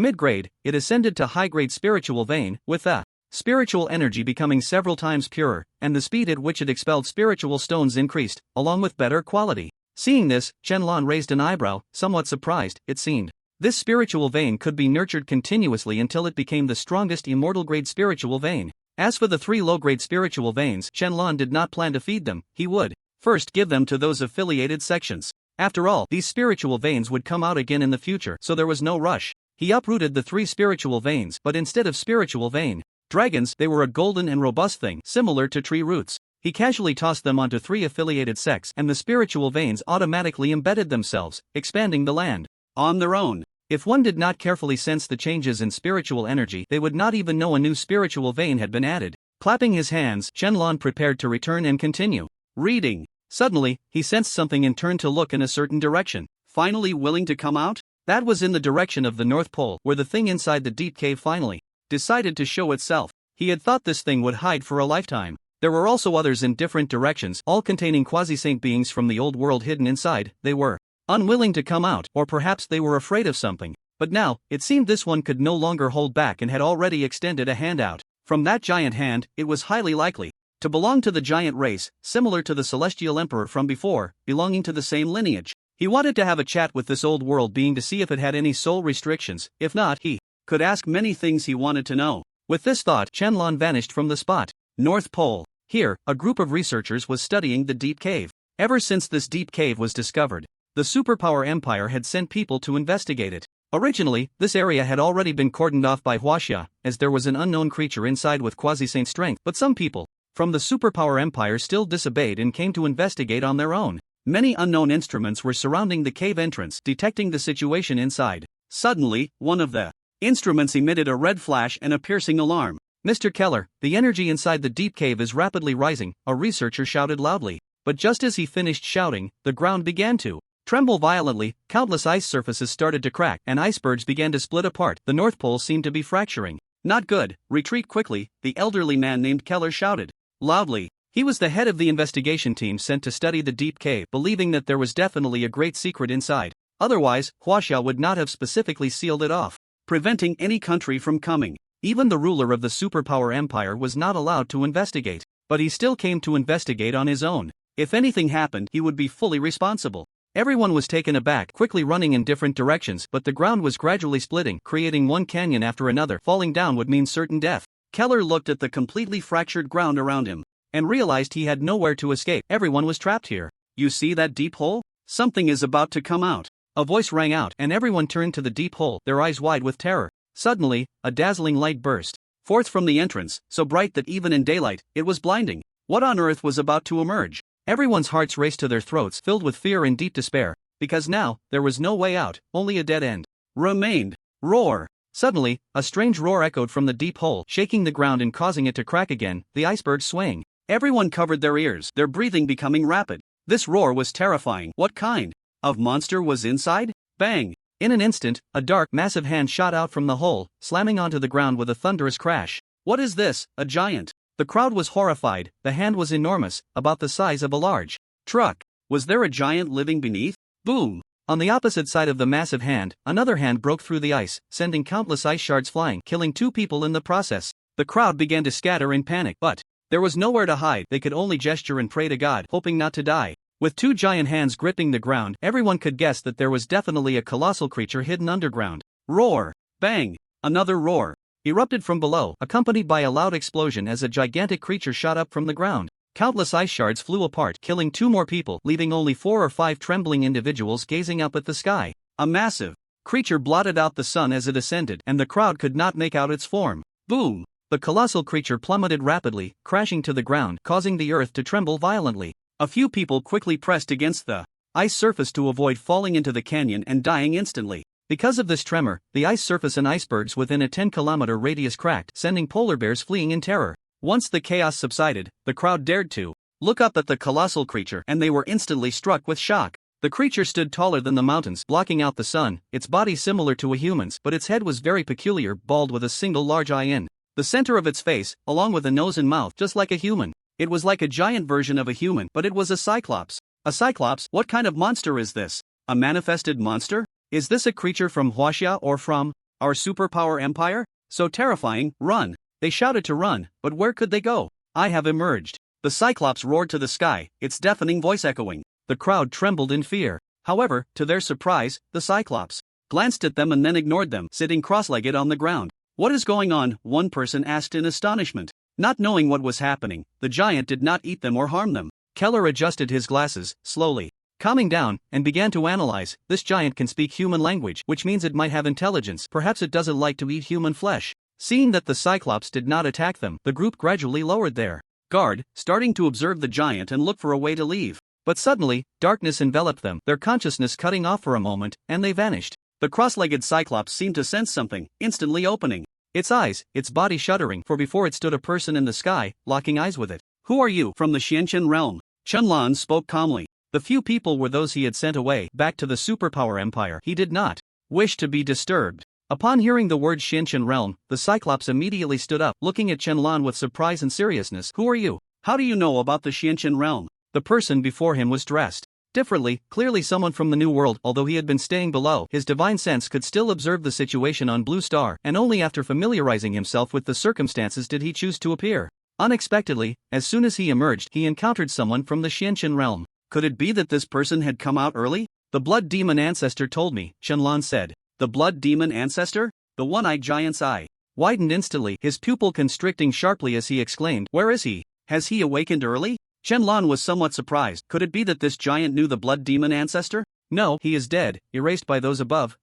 Speaker 2: mid-grade, it ascended to high-grade spiritual vein, with the spiritual energy becoming several times purer, and the speed at which it expelled spiritual stones increased, along with better quality. Seeing this, Shenlong raised an eyebrow, somewhat surprised. It seemed this spiritual vein could be nurtured continuously until it became the strongest immortal-grade spiritual vein. As for the 3 low-grade spiritual veins, Shenlong did not plan to feed them. He would first give them to those affiliated sections. After all, these spiritual veins would come out again in the future, so there was no rush. He uprooted the 3 spiritual veins, but instead of spiritual vein dragons, they were a golden and robust thing, similar to tree roots. He casually tossed them onto 3 affiliated sects, and the spiritual veins automatically embedded themselves, expanding the land on their own.
Speaker 1: If one did not carefully sense the changes in spiritual energy, they would not even know a new spiritual vein had been added. Clapping his hands, Shenlong prepared to return and continue reading. Suddenly, he sensed something and turned to look in a certain direction.
Speaker 2: Finally willing to come out?
Speaker 1: That was in the direction of the North Pole, where the thing inside the deep cave finally
Speaker 2: decided to show itself.
Speaker 1: He had thought this thing would hide for a lifetime. There were also others in different directions, all containing quasi-saint beings from the old world hidden inside. They were unwilling to come out, or perhaps they were afraid of something. But now, it seemed this one could no longer hold back and had already extended a hand out. From that giant hand, it was highly likely to belong to the giant race, similar to the celestial emperor from before, belonging to the same lineage. He wanted to have a chat with this old world being to see if it had any soul restrictions. If not, he
Speaker 2: could ask many things he wanted to know.
Speaker 1: With this thought, Shenlong vanished from the spot.
Speaker 2: North Pole.
Speaker 1: Here, a group of researchers was studying the deep cave. Ever since this deep cave was discovered, the superpower empire had sent people to investigate it. Originally, this area had already been cordoned off by Huaxia, as there was an unknown creature inside with quasi-saint strength, but some people from the superpower empire still disobeyed and came to investigate on their own. Many unknown instruments were surrounding the cave entrance, detecting the situation inside.
Speaker 2: Suddenly, one of the instruments emitted a red flash and a piercing alarm.
Speaker 1: "Mr. Keller, the energy inside the deep cave is rapidly rising," a researcher shouted loudly. But just as he finished shouting, the ground began to tremble violently, countless ice surfaces started to crack, and icebergs began to split apart. The North Pole seemed to be fracturing.
Speaker 2: "Not good, retreat quickly," the elderly man named Keller shouted loudly.
Speaker 1: He was the head of the investigation team sent to study the deep cave, believing that there was definitely a great secret inside. Otherwise, Huaxia would not have specifically sealed it off,
Speaker 2: preventing any country from coming.
Speaker 1: Even the ruler of the superpower empire was not allowed to investigate. But he still came to investigate on his own. If anything happened, he would be fully responsible. Everyone was taken aback, quickly running in different directions, but the ground was gradually splitting, creating one canyon after another. Falling down would mean certain death.
Speaker 2: Keller looked at the completely fractured ground around him
Speaker 1: and realized he had nowhere to escape. Everyone was trapped here.
Speaker 2: "You see that deep hole? Something is about to come out."
Speaker 1: A voice rang out, and everyone turned to the deep hole, their eyes wide with terror. Suddenly, a dazzling light burst
Speaker 2: forth from the entrance, so bright that even in daylight, it was blinding. What on earth was about to emerge?
Speaker 1: Everyone's hearts raced to their throats, filled with fear and deep despair, because now, there was no way out, only a dead end
Speaker 2: remained. Roar!
Speaker 1: Suddenly, a strange roar echoed from the deep hole, shaking the ground and causing it to crack again, the iceberg swaying.
Speaker 2: Everyone covered their ears, their breathing becoming rapid. This roar was terrifying. What kind of monster was inside? Bang!
Speaker 1: In an instant, a dark, massive hand shot out from the hole, slamming onto the ground with a thunderous crash.
Speaker 2: What is this? A giant?
Speaker 1: The crowd was horrified. The hand was enormous, about the size of a large
Speaker 2: truck. Was there a giant living beneath? Boom!
Speaker 1: On the opposite side of the massive hand, another hand broke through the ice, sending countless ice shards flying, killing 2 people in the process. The crowd began to scatter in panic, but there was nowhere to hide. They could only gesture and pray to God, hoping not to die. With 2 giant hands gripping the ground, everyone could guess that there was definitely a colossal creature hidden underground.
Speaker 2: Roar! Bang! Another roar
Speaker 1: erupted from below, accompanied by a loud explosion as a gigantic creature shot up from the ground. Countless ice shards flew apart, killing 2 more people, leaving only 4 or 5 trembling individuals gazing up at the sky.
Speaker 2: A massive creature blotted out the sun as it ascended, and the crowd could not make out its form. Boom!
Speaker 1: The colossal creature plummeted rapidly, crashing to the ground, causing the earth to tremble violently.
Speaker 2: A few people quickly pressed against the ice surface to avoid falling into the canyon and dying instantly.
Speaker 1: Because of this tremor, the ice surface and icebergs within a 10-kilometer radius cracked, sending polar bears fleeing in terror. Once the chaos subsided, the crowd dared to look up at the colossal creature, and they were instantly struck with shock. The creature stood taller than the mountains, blocking out the sun, its body similar to a human's, but its head was very peculiar, bald with a single large eye in the center of its face, along with a nose and mouth just like a human. It was like a giant version of a human, but it was a cyclops. A cyclops? What kind of monster is this? A manifested monster? Is this a creature from Huaxia or from our superpower empire? So terrifying. Run! They shouted to run, but where could they go? I have emerged. The cyclops roared to the sky, its deafening voice echoing. The crowd trembled in fear. However, to their surprise, the cyclops glanced at them and then ignored them, sitting cross-legged on the ground. What is going on? One person asked in astonishment. Not knowing what was happening, the giant did not eat them or harm them. Keller adjusted his glasses, slowly calming down, and began to analyze. This giant can speak human language, which means it might have intelligence. Perhaps it doesn't like to eat human flesh. Seeing that the cyclops did not attack them, the group gradually lowered their guard, starting to observe the giant and look for a way to leave. But suddenly, darkness enveloped them, their consciousness cutting off for a moment, and they vanished.
Speaker 2: The cross-legged Cyclops seemed to sense something, instantly opening its eyes, its body shuddering, for before it stood a person in the sky, locking eyes with it. Who are you? From the Xianqian realm. Chunlan spoke calmly. The few people were those he had sent away, back to the superpower empire. He did not wish to be disturbed. Upon hearing the word Xianqian realm, the Cyclops immediately stood up, looking at Chunlan with surprise and seriousness. Who are you? How do you know about the Xianqian realm? The person before him was dressed differently, clearly someone from the New World. Although he had been staying below, his divine sense could still observe the situation on Blue Star, and only after familiarizing himself with the circumstances did he choose to appear. Unexpectedly, as soon as he emerged, he encountered someone from the Xianqian realm. Could it be that this person had come out early? The blood demon ancestor told me, Chunlan said. The blood demon ancestor? The one-eyed giant's eye widened instantly, his pupil constricting sharply as he exclaimed, where is he? Has he awakened early? Chunlan was somewhat surprised. Could it be that this giant knew the blood demon ancestor? No, he is dead, erased by those above.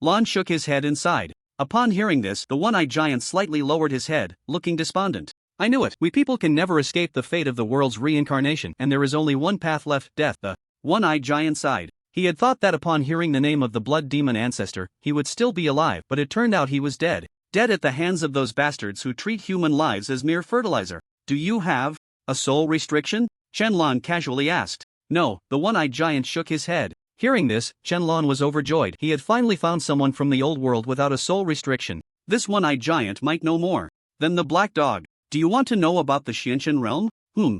Speaker 2: Lan shook his head and sighed. Upon hearing this, the one-eyed giant slightly lowered his head, looking despondent. I knew it. We people can never escape the fate of the world's reincarnation, and there is only one path left, death. The one-eyed giant sighed. He had thought that upon hearing the name of the blood demon ancestor, he would still be alive, but it turned out he was dead. Dead at the hands of those bastards who treat human lives as mere fertilizer. Do you have a soul restriction? Chunlan casually asked. No, the one-eyed giant shook his head. Hearing this, Chunlan was overjoyed. He had finally found someone from the old world without a soul restriction. This one-eyed giant might know more than the black dog. Do you want to know about the Xianqian realm?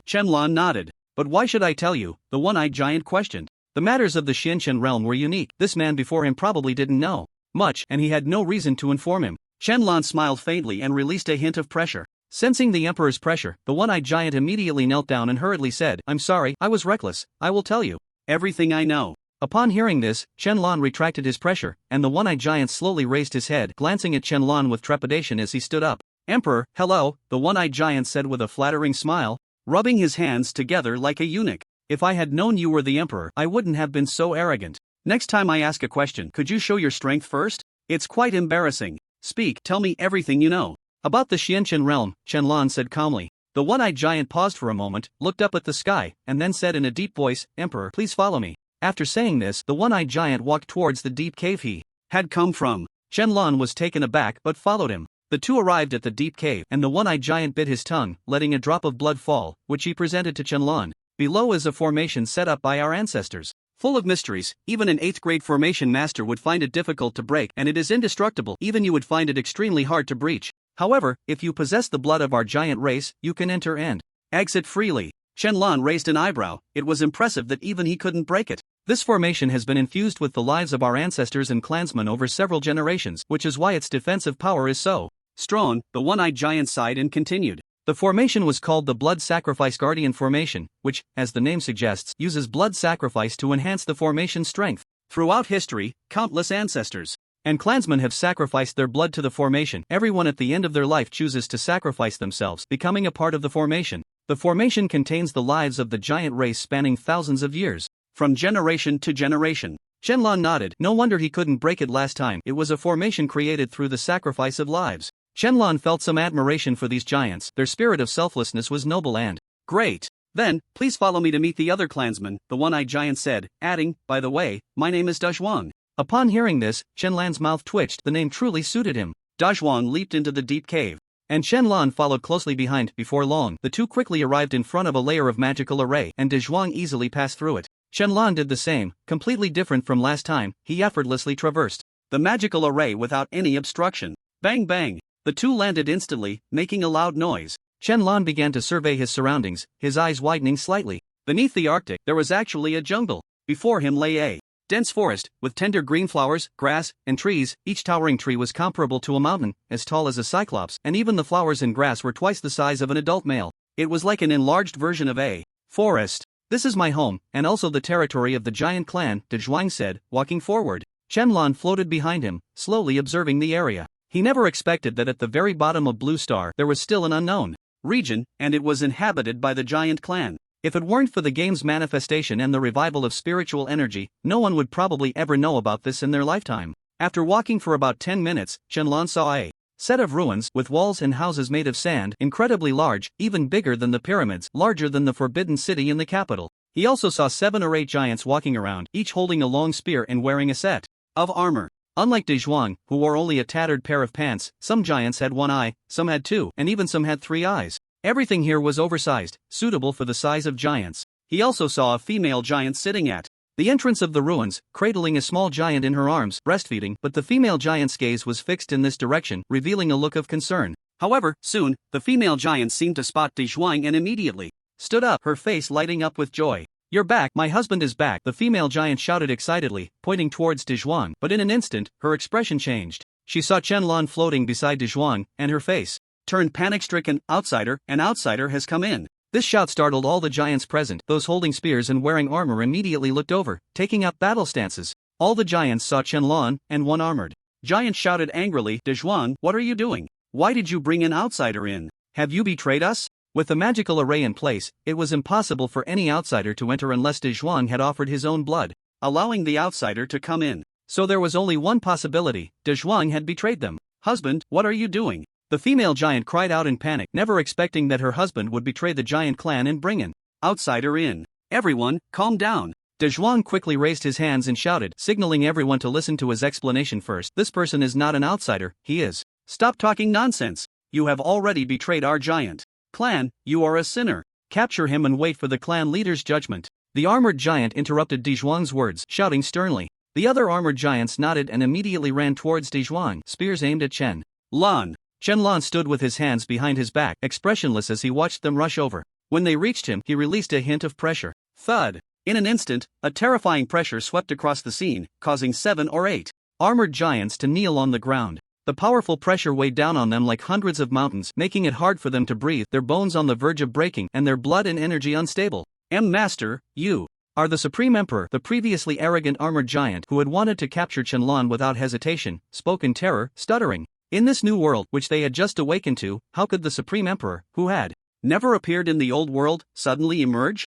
Speaker 2: Chunlan nodded. But why should I tell you? The one-eyed giant questioned. The matters of the Xianqian realm were unique. This man before him probably didn't know much, and he had no reason to inform him. Chunlan smiled faintly and released a hint of pressure. Sensing the emperor's pressure, the one-eyed giant immediately knelt down and hurriedly said, I'm sorry, I was reckless. I will tell you everything I know. Upon hearing this, Chunlan retracted his pressure, and the one-eyed giant slowly raised his head, glancing at Chunlan with trepidation as he stood up. Emperor, hello, the one-eyed giant said with a flattering smile, rubbing his hands together like a eunuch. If I had known you were the emperor, I wouldn't have been so arrogant. Next time I ask a question, could you show your strength first? It's quite embarrassing. Speak, tell me everything you know. About the Xianqian realm, Chunlan said calmly. The one-eyed giant paused for a moment, looked up at the sky, and then said in a deep voice, Emperor, please follow me. After saying this, the one-eyed giant walked towards the deep cave he had come from. Chunlan was taken aback but followed him. The two arrived at the deep cave, and the one-eyed giant bit his tongue, letting a drop of blood fall, which he presented to Chunlan. Below is a formation set up by our ancestors. Full of mysteries, even an 8th grade formation master would find it difficult to break, and it is indestructible. Even you would find it extremely hard to breach. However, if you possess the blood of our giant race, you can enter and exit freely. Chunlan raised an eyebrow. It was impressive that even he couldn't break it. This formation has been infused with the lives of our ancestors and clansmen over several generations, which is why its defensive power is so strong. The one-eyed giant sighed and continued. The formation was called the Blood Sacrifice Guardian Formation, which, as the name suggests, uses blood sacrifice to enhance the formation's strength. Throughout history, countless ancestors and clansmen have sacrificed their blood to the formation. Everyone at the end of their life chooses to sacrifice themselves, becoming a part of the formation. The formation contains the lives of the giant race spanning thousands of years, from generation to generation. Chunlan nodded. No wonder he couldn't break it last time. It was a formation created through the sacrifice of lives. Chunlan felt some admiration for these giants. Their spirit of selflessness was noble and great. Then, please follow me to meet the other clansmen, the one-eyed giant said, adding, by the way, my name is Dazhuang. Upon hearing this, Chunlan's mouth twitched. The name truly suited him. Dazhuang leaped into the deep cave, and Chunlan followed closely behind. Before long, the two quickly arrived in front of a layer of magical array, and Dazhuang easily passed through it. Chunlan did the same. Completely different from last time, he effortlessly traversed the magical array without any obstruction. Bang bang! The two landed instantly, making a loud noise. Chunlan began to survey his surroundings, his eyes widening slightly. Beneath the Arctic, there was actually a jungle. Before him lay a dense forest, with tender green flowers, grass, and trees. Each towering tree was comparable to a mountain, as tall as a cyclops, and even the flowers and grass were twice the size of an adult male. It was like an enlarged version of a forest. This is my home, and also the territory of the giant clan, Dazhuang said, walking forward. Chunlan floated behind him, slowly observing the area. He never expected that at the very bottom of Blue Star there was still an unknown region, and it was inhabited by the giant clan. If it weren't for the game's manifestation and the revival of spiritual energy, no one would probably ever know about this in their lifetime. After walking for about 10 minutes, Chunlan saw a set of ruins with walls and houses made of sand, incredibly large, even bigger than the pyramids, larger than the Forbidden City in the capital. He also saw 7 or 8 giants walking around, each holding a long spear and wearing a set of armor.
Speaker 1: Unlike De Zhuang, who wore only a tattered pair of pants, some giants had one eye, some had two, and even some had 3 eyes. Everything here was oversized, suitable for the size of giants. He also saw a female giant sitting at the entrance of the ruins, cradling a small giant in her arms, breastfeeding, but the female giant's gaze was fixed in this direction, revealing a look of concern. However, soon, the female giant seemed to spot De Zhuang and immediately stood up, her face lighting up with joy. "You're back, my husband is back," the female giant shouted excitedly, pointing towards De Zhuang, but in an instant, her expression changed. She saw Qianlan floating beside De Zhuang, and her face turned panic-stricken. "Outsider, an outsider has come in." This shout startled all the giants present. Those holding spears and wearing armor immediately looked over, taking up battle stances. All the giants saw Qianlan, and one armored giant shouted angrily, "De Zhuang, what are you doing? Why did you bring an outsider in? Have you betrayed us?" With the magical array in place, it was impossible for any outsider to enter unless De Zhuang had offered his own blood, allowing the outsider to come in. So there was only one possibility: De Zhuang had betrayed them. "Husband, what are you doing?" The female giant cried out in panic, never expecting that her husband would betray the giant clan and bring an outsider in. "Everyone, calm down." De Zhuang quickly raised his hands and shouted, signaling everyone to listen to his explanation first. "This person is not an outsider, he is." "Stop talking nonsense. You have already betrayed our giant clan, you are a sinner. Capture him and wait for the clan leader's judgment." The armored giant interrupted De Zhuang's words, shouting sternly. The other armored giants nodded and immediately ran towards De Zhuang, spears aimed at Chen Lan. Qianlan stood with his hands behind his back, expressionless as he watched them rush over. When they reached him, he released a hint of pressure. Thud! In an instant, a terrifying pressure swept across the scene, causing 7 or 8 armored giants to kneel on the ground. The powerful pressure weighed down on them like hundreds of mountains, making it hard for them to breathe, their bones on the verge of breaking, and their blood and energy unstable. Master, you are the Supreme Emperor." The previously arrogant armored giant, who had wanted to capture Qianlan without hesitation, spoke in terror, stuttering. In this new world, which they had just awakened to, how could the Supreme Emperor, who had never appeared in the old world, suddenly emerge?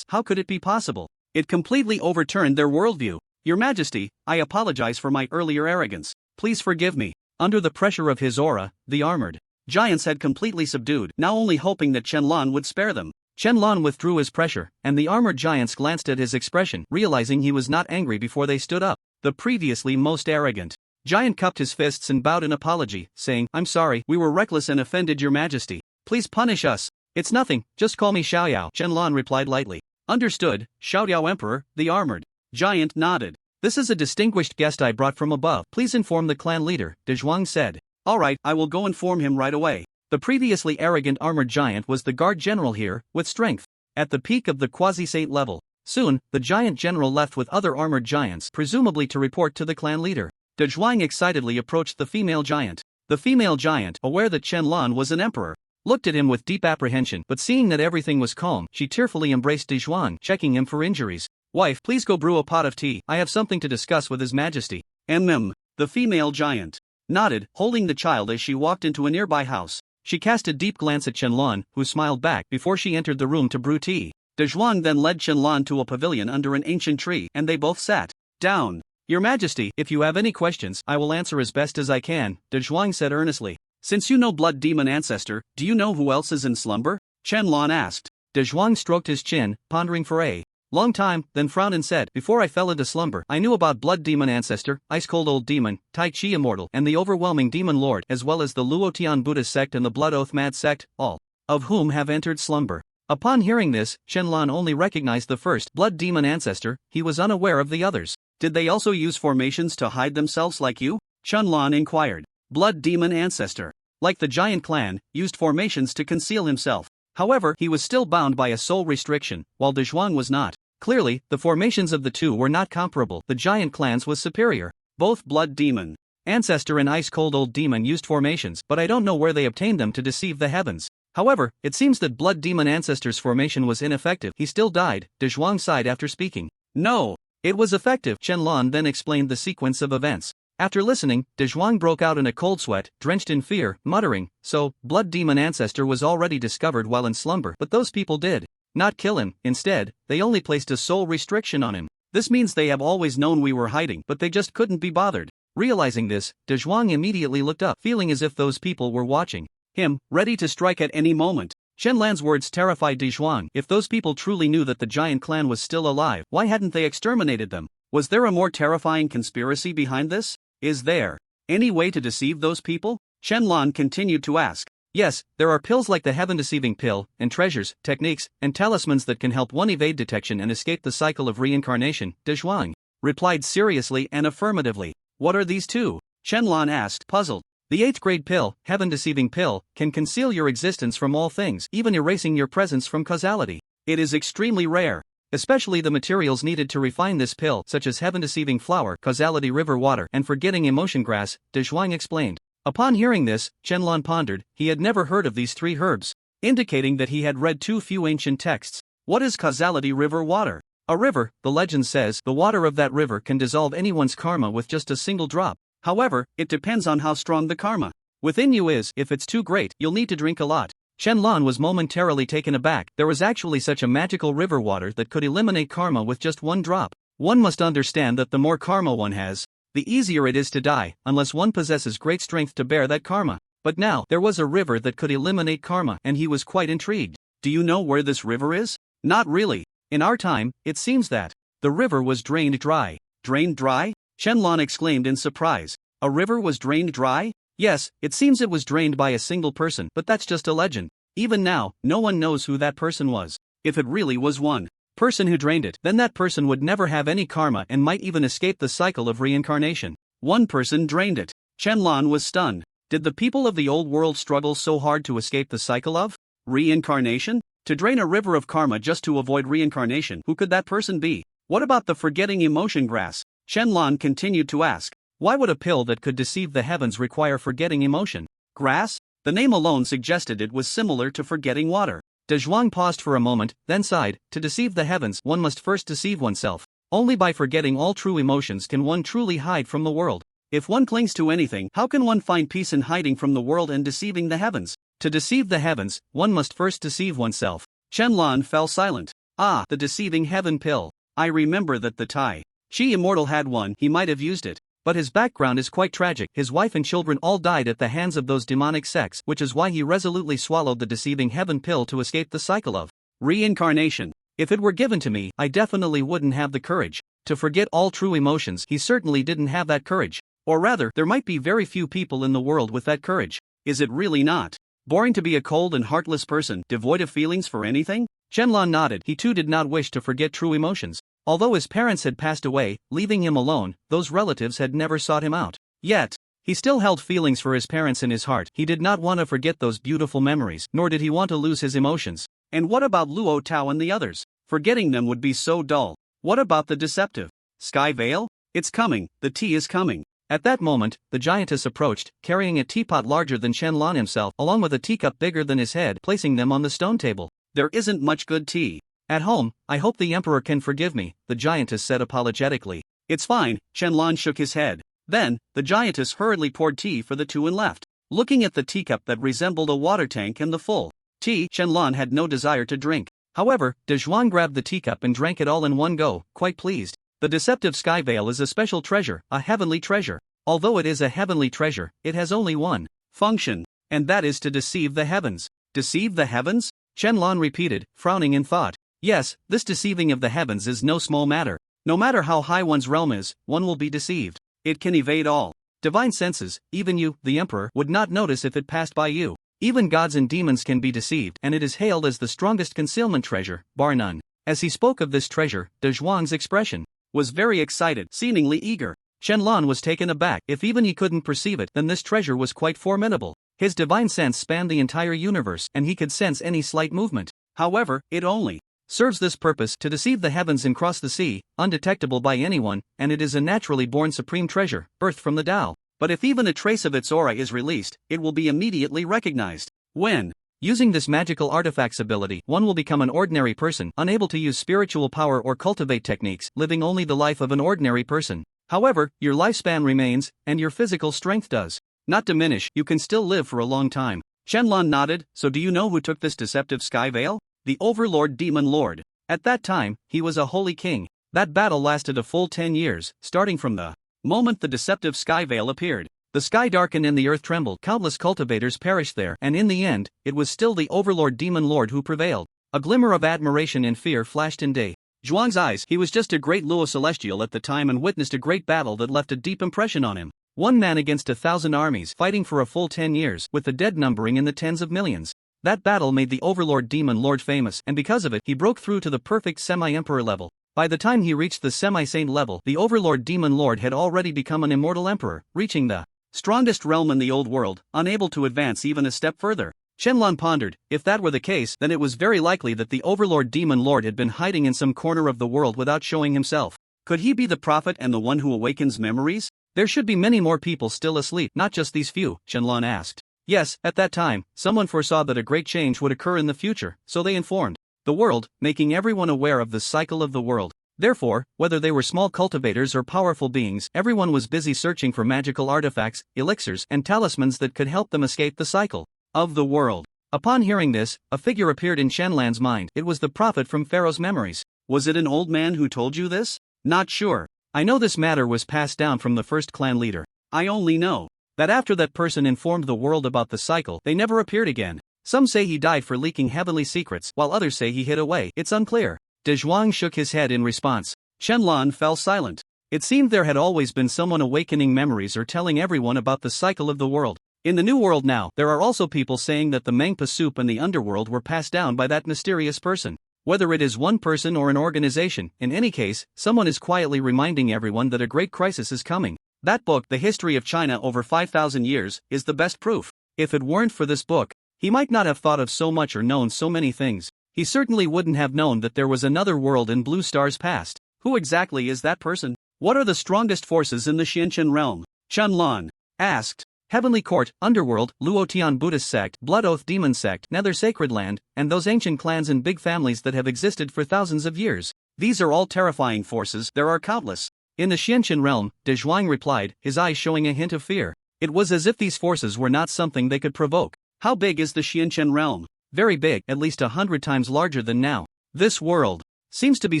Speaker 1: How could it be possible? It completely overturned their worldview. "Your Majesty, I apologize for my earlier arrogance. Please forgive me." Under the pressure of his aura, the armored giants had completely subdued, now only hoping that Qianlan would spare them. Qianlan withdrew his pressure, and the armored giants glanced at his expression, realizing he was not angry before they stood up. The previously most arrogant giant cupped his fists and bowed in apology, saying, "I'm sorry, we were reckless and offended your majesty. Please punish us." "It's nothing, just call me Xiaoyao," Qianlan replied lightly. "Understood, Xiaoyao Emperor." The armored giant nodded. "This is a distinguished guest I brought from above. Please inform the clan leader," De Zhuang said. "All right, I will go inform him right away." The previously arrogant armored giant was the guard general here, with strength at the peak of the quasi-saint level. Soon, the giant general left with other armored giants, presumably to report to the clan leader. De Zhuang excitedly approached the female giant. The female giant, aware that Qianlan was an emperor, looked at him with deep apprehension, but seeing that everything was calm, she tearfully embraced De Zhuang, checking him for injuries. "Wife, please go brew a pot of tea. I have something to discuss with His Majesty." The female giant nodded, holding the child as she walked into a nearby house. She cast a deep glance at Qianlan, who smiled back before she entered the room to brew tea. De Zhuang then led Qianlan to a pavilion under an ancient tree, and they both sat down. "Your Majesty, if you have any questions, I will answer as best as I can," De Zhuang said earnestly. "Since you know Blood Demon Ancestor, do you know who else is in slumber?" Qianlan asked. De Zhuang stroked his chin, pondering for a long time, then frowned and said, "Before I fell into slumber, I knew about Blood Demon Ancestor, Ice Cold Old Demon, Tai Chi Immortal, and the Overwhelming Demon Lord, as well as the Luotian Buddhist sect and the Blood Oath Mad sect, all of whom have entered slumber." Upon hearing this, Qianlan only recognized the first Blood Demon Ancestor. He was unaware of the others. "Did they also use formations to hide themselves like you?" Qianlan inquired. Blood Demon Ancestor, like the giant clan, used formations to conceal himself. However, he was still bound by a soul restriction, while De Zhuang was not. Clearly, the formations of the two were not comparable. The giant clan's was superior. Both Blood Demon Ancestor and Ice Cold Old Demon used formations, but I don't know where they obtained them to deceive the heavens. However, it seems that Blood Demon Ancestor's formation was ineffective. He still died. De Zhuang sighed after speaking. "No, it was effective." Qianlan then explained the sequence of events. After listening, De Zhuang broke out in a cold sweat, drenched in fear, muttering, "So, Blood Demon Ancestor was already discovered while in slumber, but those people did not kill him. Instead, they only placed a soul restriction on him. This means they have always known we were hiding, but they just couldn't be bothered." Realizing this, De Zhuang immediately looked up, feeling as if those people were watching him, ready to strike at any moment. Qianlan's words terrified De Zhuang. If those people truly knew that the giant clan was still alive, why hadn't they exterminated them? Was there a more terrifying conspiracy behind this?
Speaker 2: Is there any way to deceive those people? Shenlong continued to ask.
Speaker 1: Yes, there are pills like the heaven-deceiving pill, and treasures, techniques, and talismans that can help one evade detection and escape the cycle of reincarnation, De Zhuang
Speaker 2: replied seriously and affirmatively. What are these two? Shenlong asked, puzzled.
Speaker 1: The 8th grade pill, heaven-deceiving pill, can conceal your existence from all things, even erasing your presence from causality.
Speaker 2: It is extremely rare.
Speaker 1: Especially the materials needed to refine this pill, such as heaven-deceiving flower, causality river water, and forgetting emotion grass, De Zhuang explained. Upon hearing this, Shenlong pondered. He had never heard of these 3 herbs,
Speaker 2: indicating that he had read too few ancient texts. What is causality river water?
Speaker 1: A river, the legend says, the water of that river can dissolve anyone's karma with just a single drop.
Speaker 2: However, it depends on how strong the karma within you is. If it's too great, you'll need to drink a lot.
Speaker 1: Shenlong was momentarily taken aback. There was actually such a magical river water that could eliminate karma with just 1 drop. One must understand that the more karma one has, the easier it is to die, unless one possesses great strength to bear that karma. But now, there was a river that could eliminate karma, and he was quite intrigued.
Speaker 2: Do you know where this river is? Not really.
Speaker 1: In our time, it seems that the river was drained dry.
Speaker 2: Drained dry? Shenlong exclaimed in surprise. A river was drained dry?
Speaker 1: Yes, it seems it was drained by a single person, but that's just a legend.
Speaker 2: Even now, no one knows who that person was. If it really was one
Speaker 1: person who drained it, then that person would never have any karma and might even escape the cycle of reincarnation.
Speaker 2: One person drained it. Shenlong was stunned. Did the people of the old world struggle so hard to escape the cycle of reincarnation? To drain a river of karma just to avoid reincarnation, who could that person be? What about the forgetting emotion grass? Shenlong continued to ask.
Speaker 1: Why would a pill that could deceive the heavens require forgetting emotion
Speaker 2: grass? The name alone suggested it was similar to forgetting water.
Speaker 1: De Zhuang paused for a moment, then sighed. To deceive the heavens, one must first deceive oneself. Only by forgetting all true emotions can one truly hide from the world.
Speaker 2: If one clings to anything, how can one find peace in hiding from the world and deceiving the heavens?
Speaker 1: To deceive the heavens, one must first deceive oneself.
Speaker 2: Shenlong fell silent. Ah, the deceiving heaven pill. I remember that the Tai Chi immortal had one. He might have used it.
Speaker 1: But his background is quite tragic. His wife and children all died at the hands of those demonic sects, which is why he resolutely swallowed the deceiving heaven pill to escape the cycle of
Speaker 2: reincarnation.
Speaker 1: If it were given to me, I definitely wouldn't have the courage to forget all true emotions. He certainly didn't have that courage. Or rather, there might be very few people in the world with that courage.
Speaker 2: Is it really not boring to be a cold and heartless person, devoid of feelings for anything?
Speaker 1: Shenlong nodded. He too did not wish to forget true emotions. Although his parents had passed away, leaving him alone, those relatives had never sought him out. Yet, he still held feelings for his parents in his heart. He did not want to forget those beautiful memories, nor did he want to lose his emotions.
Speaker 2: And what about Luo Tao and the others? Forgetting them would be so dull. What about the deceptive Sky Veil? It's coming, the tea is coming.
Speaker 1: At that moment, the giantess approached, carrying a teapot larger than Shenlong himself, along with a teacup bigger than his head, placing them on the stone table.
Speaker 2: There isn't much good tea
Speaker 1: at home. I hope the emperor can forgive me, the giantess said apologetically.
Speaker 2: It's fine, Shenlong shook his head. Then, the giantess hurriedly poured tea for the two and left. Looking at the teacup that resembled a water tank and the full tea, Shenlong had no desire to drink. However, De Zhuang grabbed the teacup and drank it all in one go, quite pleased. The deceptive sky veil is a special treasure, a heavenly treasure. Although it is a heavenly treasure, it has only one function, and that is to deceive the heavens. Deceive the heavens? Shenlong repeated, frowning in thought. Yes, this deceiving of the heavens is no small matter. No matter how high one's realm is, one will be deceived. It can evade all
Speaker 1: divine senses. Even you, the emperor, would not notice if it passed by you. Even gods and demons can be deceived, and it is hailed as the strongest concealment treasure, bar none. As he spoke of this treasure, De Zhuang's expression
Speaker 2: was very excited, seemingly eager.
Speaker 1: Shenlong was taken aback. If even he couldn't perceive it, then this treasure was quite formidable. His divine sense spanned the entire universe, and he could sense any slight movement.
Speaker 2: However, it only
Speaker 1: serves this purpose, to deceive the heavens and cross the sea, undetectable by anyone, and it is a naturally born supreme treasure, birthed from the Tao.
Speaker 2: But if even a trace of its aura is released, it will be immediately recognized. When
Speaker 1: using this magical artifact's ability, one will become an ordinary person, unable to use spiritual power or cultivate techniques, living only the life of an ordinary person. However, your lifespan remains, and your physical strength does not diminish. You can still live for a long time.
Speaker 2: Shenlong nodded. So do you know who took this deceptive sky veil? The Overlord Demon Lord.
Speaker 1: At that time, he was a holy king. That battle lasted a full 10 years, starting from the moment the deceptive sky veil appeared. The sky darkened and the earth trembled. Countless cultivators perished there, and in the end, it was still the Overlord Demon Lord who prevailed. A glimmer of admiration and fear flashed in De Zhuang's eyes. He was just a great Luo Celestial at the time and witnessed a great battle that left a deep impression on him. One man against 1,000 armies fighting for a full 10 years, with the dead numbering in the tens of millions. That battle made the Overlord Demon Lord famous, and because of it, he broke through to the perfect semi-emperor level. By the time he reached the semi-saint level, the Overlord Demon Lord had already become an immortal emperor, reaching the strongest realm in the old world, unable to advance even a step further. Shenlong pondered, if that were the case, then it was very likely that the Overlord Demon Lord had been hiding in some corner of the world without showing himself. Could he be the prophet and the one who awakens memories? There should be many more people still asleep, not just these few, Shenlong asked. Yes, at that time, someone foresaw that a great change would occur in the future, so they informed the world, making everyone aware of the cycle of the world. Therefore, whether they were small cultivators or powerful beings, everyone was busy searching for magical artifacts, elixirs, and talismans that could help them escape the cycle of the world. Upon hearing this, a figure appeared in Shenlan's mind. It was the prophet from Pharaoh's memories. Was it an old man who told you this? Not sure. I know this matter was passed down from the first clan leader. I only know that after that person informed the world about the cycle, they never appeared again. Some say he died for leaking heavenly secrets, while others say he hid away. It's unclear. De Zhuang shook his head in response. Shenlan fell silent. It seemed there had always been someone awakening memories or telling everyone about the cycle of the world. In the new world now, there are also people saying that the Mangpa soup and the underworld were passed down by that mysterious person. Whether it is one person or an organization, in any case, someone is quietly reminding everyone that a great crisis is coming. That book, The History of China Over 5,000 Years, is the best proof. If it weren't for this book, he might not have thought of so much or known so many things. He certainly wouldn't have known that there was another world in Blue Star's past. Who exactly is that person? What are the strongest forces in the Xianchen realm? Chunlan asked. Heavenly Court, Underworld, Luotian Buddhist sect, Blood Oath Demon sect, Nether Sacred Land, and those ancient clans and big families that have existed for thousands of years. These are all terrifying forces, there are countless. In the Xianchen realm, De Zhuang replied, his eyes showing a hint of fear. It was as if these forces were not something they could provoke. How big is the Xianchen realm? Very big, at least 100 times larger than now. This world seems to be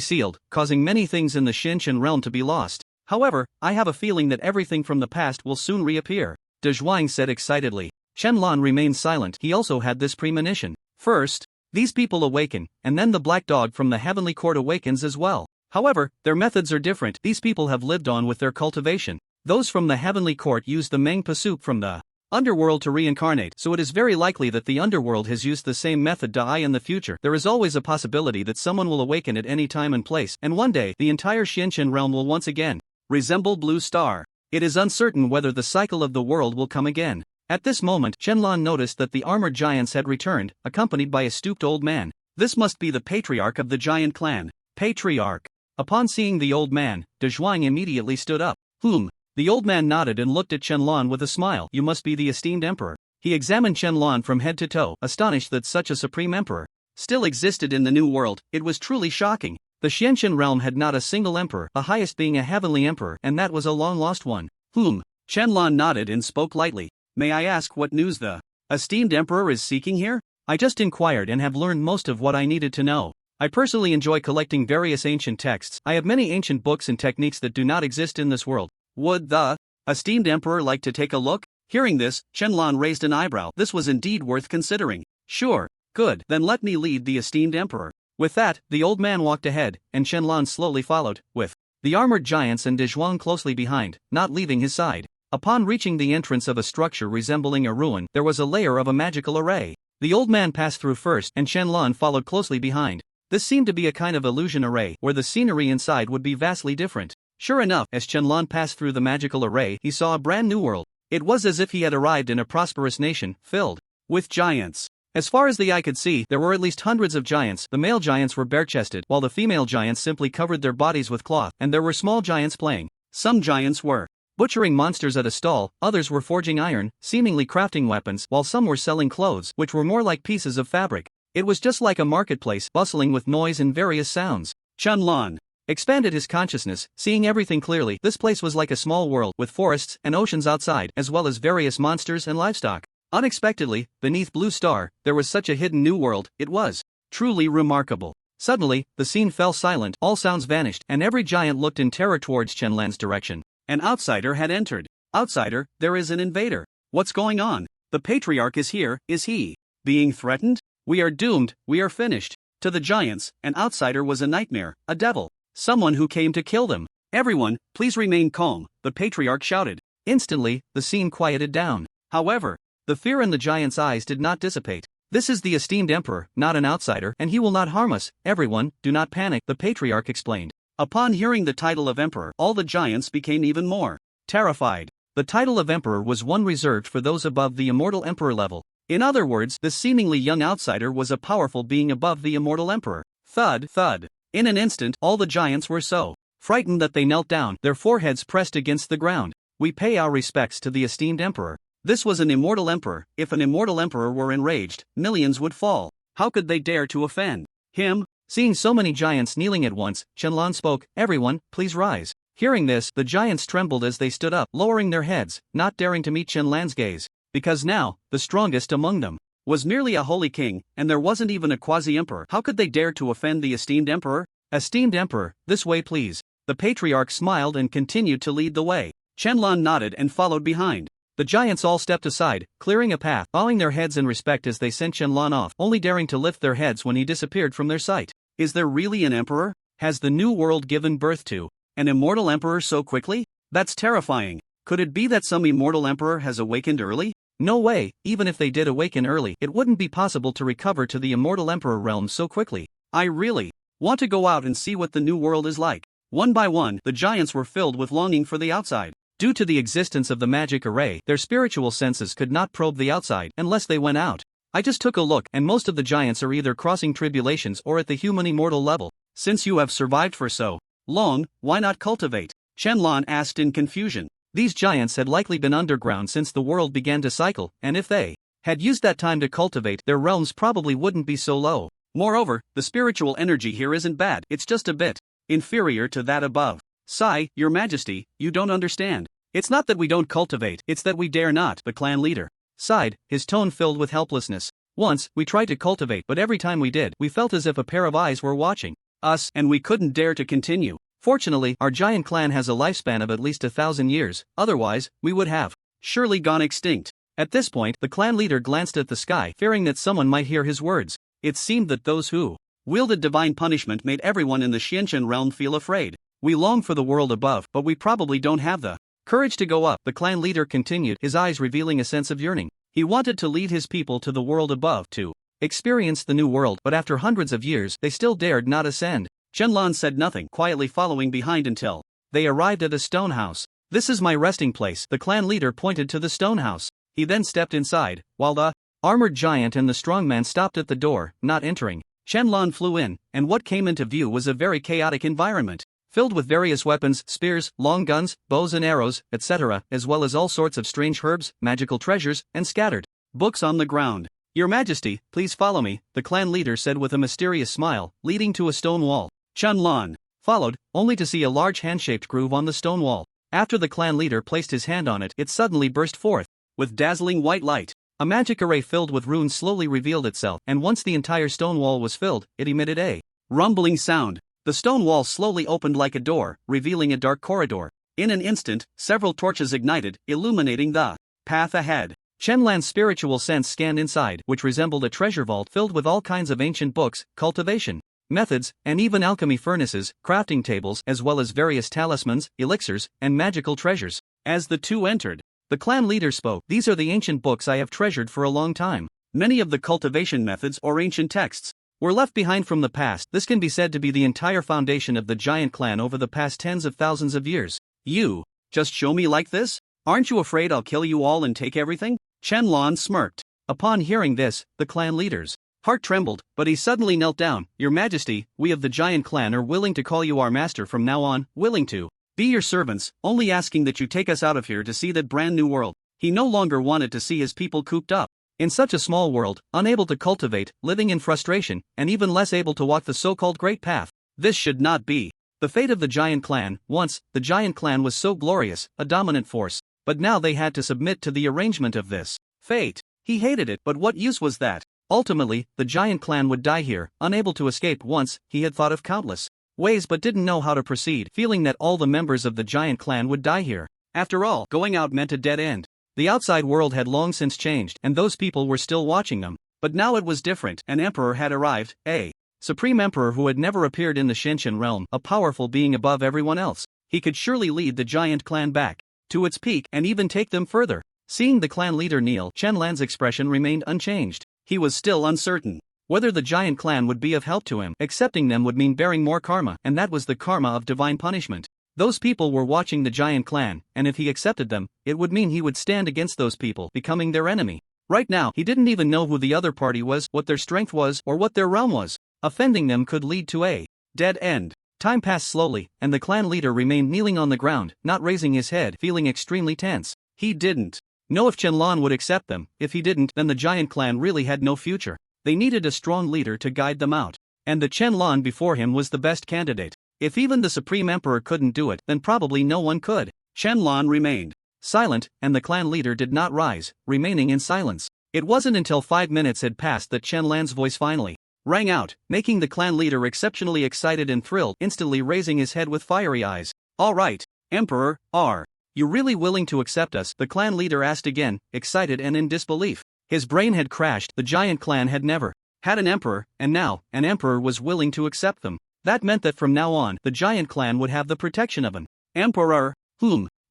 Speaker 1: sealed, causing many things in the Xianchen realm to be lost. However, I have a feeling that everything from the past will soon reappear. De Zhuang said excitedly. Shenlan remained silent. He also had this premonition. First, these people awaken, and then the black dog from the heavenly court awakens as well. However, their methods are different. These people have lived on with their cultivation. Those from the heavenly court used the Mangpa soup from the underworld to reincarnate, so it is very likely that the underworld has used the same method to in the future. There is always a possibility that someone will awaken at any time and place, and one day, the entire Xianchen realm will once again resemble Blue Star. It is uncertain whether the cycle of the world will come again. At this moment, Shenlan noticed that the armored giants had returned, accompanied by a stooped old man. This must be the patriarch of the giant clan. Patriarch. Upon seeing the old man, De Zhuang immediately stood up. The old man nodded and looked at Shenlan with a smile. You must be the esteemed emperor. He examined Shenlan from head to toe, astonished that such a supreme emperor still existed in the new world. It was truly shocking. The Xianchen realm had not a single emperor, the highest being a heavenly emperor, and that was a long-lost one. Shenlan nodded and spoke lightly. May I ask what news the esteemed emperor is seeking here? I just inquired and have learned most of what I needed to know. I personally enjoy collecting various ancient texts. I have many ancient books and techniques that do not exist in this world. Would the esteemed emperor like to take a look? Hearing this, Shenlan raised an eyebrow. This was indeed worth considering. Sure, good, then let me lead the esteemed emperor. With that, the old man walked ahead, and Shenlan slowly followed, with the armored giants and De Zhuang closely behind, not leaving his side. Upon reaching the entrance of a structure resembling a ruin, there was a layer of a magical array. The old man passed through first, and Shenlan followed closely behind. This seemed to be a kind of illusion array, where the scenery inside would be vastly different. Sure enough, as Shenlan passed through the magical array, he saw a brand new world. It was as if he had arrived in a prosperous nation, filled with giants. As far as the eye could see, there were at least hundreds of giants. The male giants were bare-chested, while the female giants simply covered their bodies with cloth, and there were small giants playing. Some giants were butchering monsters at a stall, others were forging iron, seemingly crafting weapons, while some were selling clothes, which were more like pieces of fabric. It was just like a marketplace, bustling with noise and various sounds. Chunlan expanded his consciousness, seeing everything clearly. This place was like a small world, with forests and oceans outside, as well as various monsters and livestock. Unexpectedly, beneath Blue Star, there was such a hidden new world. It was truly remarkable. Suddenly, the scene fell silent, all sounds vanished, and every giant looked in terror towards Shenlan's direction. An outsider had entered. Outsider, there is an invader. What's going on? The patriarch is here, is he being threatened? We are doomed, we are finished. To the giants, an outsider was a nightmare, a devil. Someone who came to kill them. Everyone, please remain calm, the patriarch shouted. Instantly, the scene quieted down. However, the fear in the giant's eyes did not dissipate. This is the esteemed emperor, not an outsider, and he will not harm us. Everyone, do not panic, the patriarch explained.
Speaker 2: Upon hearing the title of emperor, all the giants became even more terrified.
Speaker 1: The title of emperor was one reserved for those above the immortal emperor level.
Speaker 2: In other words, this seemingly young outsider was a powerful being above the immortal emperor. Thud, thud. In an instant, all the giants were so frightened that they knelt down, their foreheads pressed against the ground. We pay our respects to the esteemed emperor. This was an immortal emperor. If an immortal emperor were enraged, millions would fall. How could they dare to offend him?
Speaker 1: Seeing so many giants kneeling at once, Qianlan spoke, "Everyone, please rise." Hearing this, the giants trembled as they stood up, lowering their heads, not daring to meet Qianlan's gaze. Because now, the strongest among them
Speaker 2: was merely a holy king, and there wasn't even a quasi-emperor. How could they dare to offend the esteemed emperor?
Speaker 1: Esteemed emperor, this way please.
Speaker 2: The patriarch smiled and continued to lead the way. Qianlan nodded and followed behind.
Speaker 1: The giants all stepped aside, clearing a path, bowing their heads in respect as they sent Qianlan off, only daring to lift their heads when he disappeared from their sight.
Speaker 2: Is there really an emperor?
Speaker 1: Has the new world given birth to
Speaker 2: an immortal emperor so quickly? That's terrifying. Could it be that some immortal emperor has awakened early?
Speaker 1: No way, even if they did awaken early, it wouldn't be possible to recover to the immortal emperor realm so quickly.
Speaker 2: I really want to go out and see what the new world is like. One by one, the giants were filled with longing for the outside.
Speaker 1: Due to the existence of the magic array, their spiritual senses could not probe the outside unless they went out. I just took a look, and most of the giants are either crossing tribulations or at the human immortal level.
Speaker 2: Since you have survived for so long, why not cultivate? Qianlan asked in confusion.
Speaker 1: These giants had likely been underground since the world began to cycle, and if they had used that time to cultivate, their realms probably wouldn't be so low.
Speaker 2: Moreover, the spiritual energy here isn't bad, it's just a bit inferior to that above. Sigh, Your Majesty, you don't understand. It's not that we don't cultivate, it's that we dare not, the clan leader
Speaker 1: sighed, his tone filled with helplessness. Once, we tried to cultivate, but every time we did, we felt as if a pair of eyes were watching
Speaker 2: us, and we couldn't dare to continue.
Speaker 1: Fortunately, our giant clan has a lifespan of at least 1,000 years, otherwise, we would have
Speaker 2: surely gone extinct.
Speaker 1: At this point, the clan leader glanced at the sky, fearing that someone might hear his words.
Speaker 2: It seemed that those who wielded divine punishment made everyone in the Xiantian realm feel afraid.
Speaker 1: We long for the world above, but we probably don't have the courage to go up, the clan leader continued, his eyes revealing a sense of yearning. He wanted to lead his people to the world above, to experience the new world, but after hundreds of years, they still dared not ascend.
Speaker 2: Qianlan said nothing, quietly following behind until
Speaker 1: they arrived at a stone house. This is my resting place, the clan leader pointed to the stone house. He then stepped inside, while the armored giant and the strongman stopped at the door, not entering.
Speaker 2: Qianlan flew in, and what came into view was a very chaotic environment,
Speaker 1: filled with various weapons, spears, long guns, bows and arrows, etc., as well as all sorts of strange herbs, magical treasures, and scattered
Speaker 2: books on the ground.
Speaker 1: Your Majesty, please follow me, the clan leader said with a mysterious smile, leading to a stone wall.
Speaker 2: Qianlan
Speaker 1: followed, only to see a large hand-shaped groove on the stone wall. After the clan leader placed his hand on it, it suddenly burst forth
Speaker 2: with dazzling white light.
Speaker 1: A magic array filled with runes slowly revealed itself, and once the entire stone wall was filled, it emitted a
Speaker 2: rumbling sound. The stone wall slowly opened like a door, revealing a dark corridor. In an instant, several torches ignited, illuminating the path ahead.
Speaker 1: Qianlan's spiritual sense scanned inside, which resembled a treasure vault filled with all kinds of ancient books, cultivation methods, and even alchemy furnaces, crafting tables, as well as various talismans, elixirs, and magical treasures.
Speaker 2: As the two entered,
Speaker 1: the clan leader spoke. These are the ancient books I have treasured for a long time.
Speaker 2: Many of the cultivation methods or ancient texts
Speaker 1: were left behind from the past. This can be said to be the entire foundation of the giant clan over the past tens of thousands of years.
Speaker 2: You just show me like this? Aren't you afraid I'll kill you all and take everything? Qianlan smirked.
Speaker 1: Upon hearing this, the clan leader's
Speaker 2: heart trembled, but he suddenly knelt down. Your Majesty, we of the giant clan are willing to call you our master from now on, willing to be your servants, only asking that you take us out of here to see that brand new world. He no longer wanted to see his people cooped up
Speaker 1: in such a small world, unable to cultivate, living in frustration, and even less able to walk the so-called great path.
Speaker 2: This should not be
Speaker 1: the fate of the giant clan. Once, the giant clan was so glorious, a dominant force, but now they had to submit to the arrangement of this fate. He hated it, but what use was that? Ultimately, the giant clan would die here, unable to escape. Once, he had thought of countless ways but didn't know how to proceed, feeling that all the members of the giant clan would die here. After all, going out meant a dead end. The outside world had long since changed, and those people were still watching them. But now it was different. An emperor had arrived, a supreme emperor who had never appeared in the Xiantian realm, a powerful being above everyone else. He could surely lead the giant clan back
Speaker 2: to its peak and even take them further. Seeing the clan leader kneel, Chenlan's expression remained unchanged. He was still uncertain whether the giant clan would be of help to him. Accepting them would mean bearing more karma, and that was the karma of divine punishment. Those people were watching the giant clan, and if he accepted them, it would mean he would stand against those people, becoming their enemy. Right now, he didn't even know who the other party was, what their strength was, or what their realm was. Offending them could lead to a dead end. Time passed slowly, and the clan leader remained kneeling on the ground, not raising his head, feeling extremely tense. He didn't know if Chenlan would accept them. If he didn't, then the giant clan really had no future. They needed a strong leader to guide them out. And the Chenlan before him was the best candidate. If even the Supreme Emperor couldn't do it, then probably no one could. Chenlan remained silent, and the clan leader did not rise, remaining in silence. It wasn't until 5 minutes had passed that Chenlan's voice finally rang out, making the clan leader exceptionally excited and thrilled, instantly raising his head with fiery eyes. "All right, Emperor, are you really willing to accept us?" the clan leader asked again, excited and in disbelief. His brain had crashed. The giant clan had never had an emperor, and now, an emperor was willing to accept them. That meant that from now on, the giant clan would have the protection of an emperor.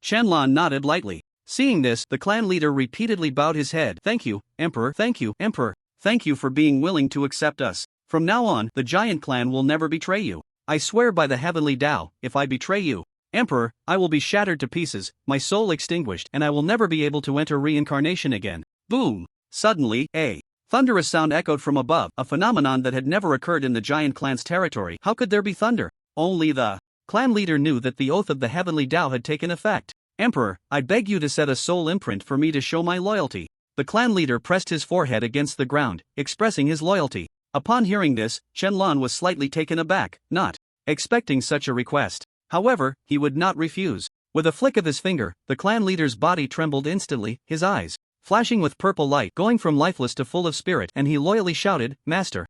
Speaker 2: Chenlan nodded lightly. Seeing this, the clan leader repeatedly bowed his head. "Thank you, Emperor. Thank you, Emperor. Thank you for being willing to accept us. From now on, the giant clan will never betray you. I swear by the heavenly Tao, if I betray you, Emperor, I will be shattered to pieces, my soul extinguished, and I will never be able to enter reincarnation again." Boom! Suddenly, a thunderous sound echoed from above, a phenomenon that had never occurred in the giant clan's territory. How could there be thunder? Only the clan leader knew that the oath of the heavenly Tao had taken effect. "Emperor, I beg you to set a soul imprint for me to show my loyalty." The clan leader pressed his forehead against the ground, expressing his loyalty. Upon hearing this, Chenlan was slightly taken aback, not expecting such a request. However, he would not refuse. With a flick of his finger, the clan leader's body trembled instantly, his eyes flashing with purple light, going from lifeless to full of spirit, and he loyally shouted, "Master."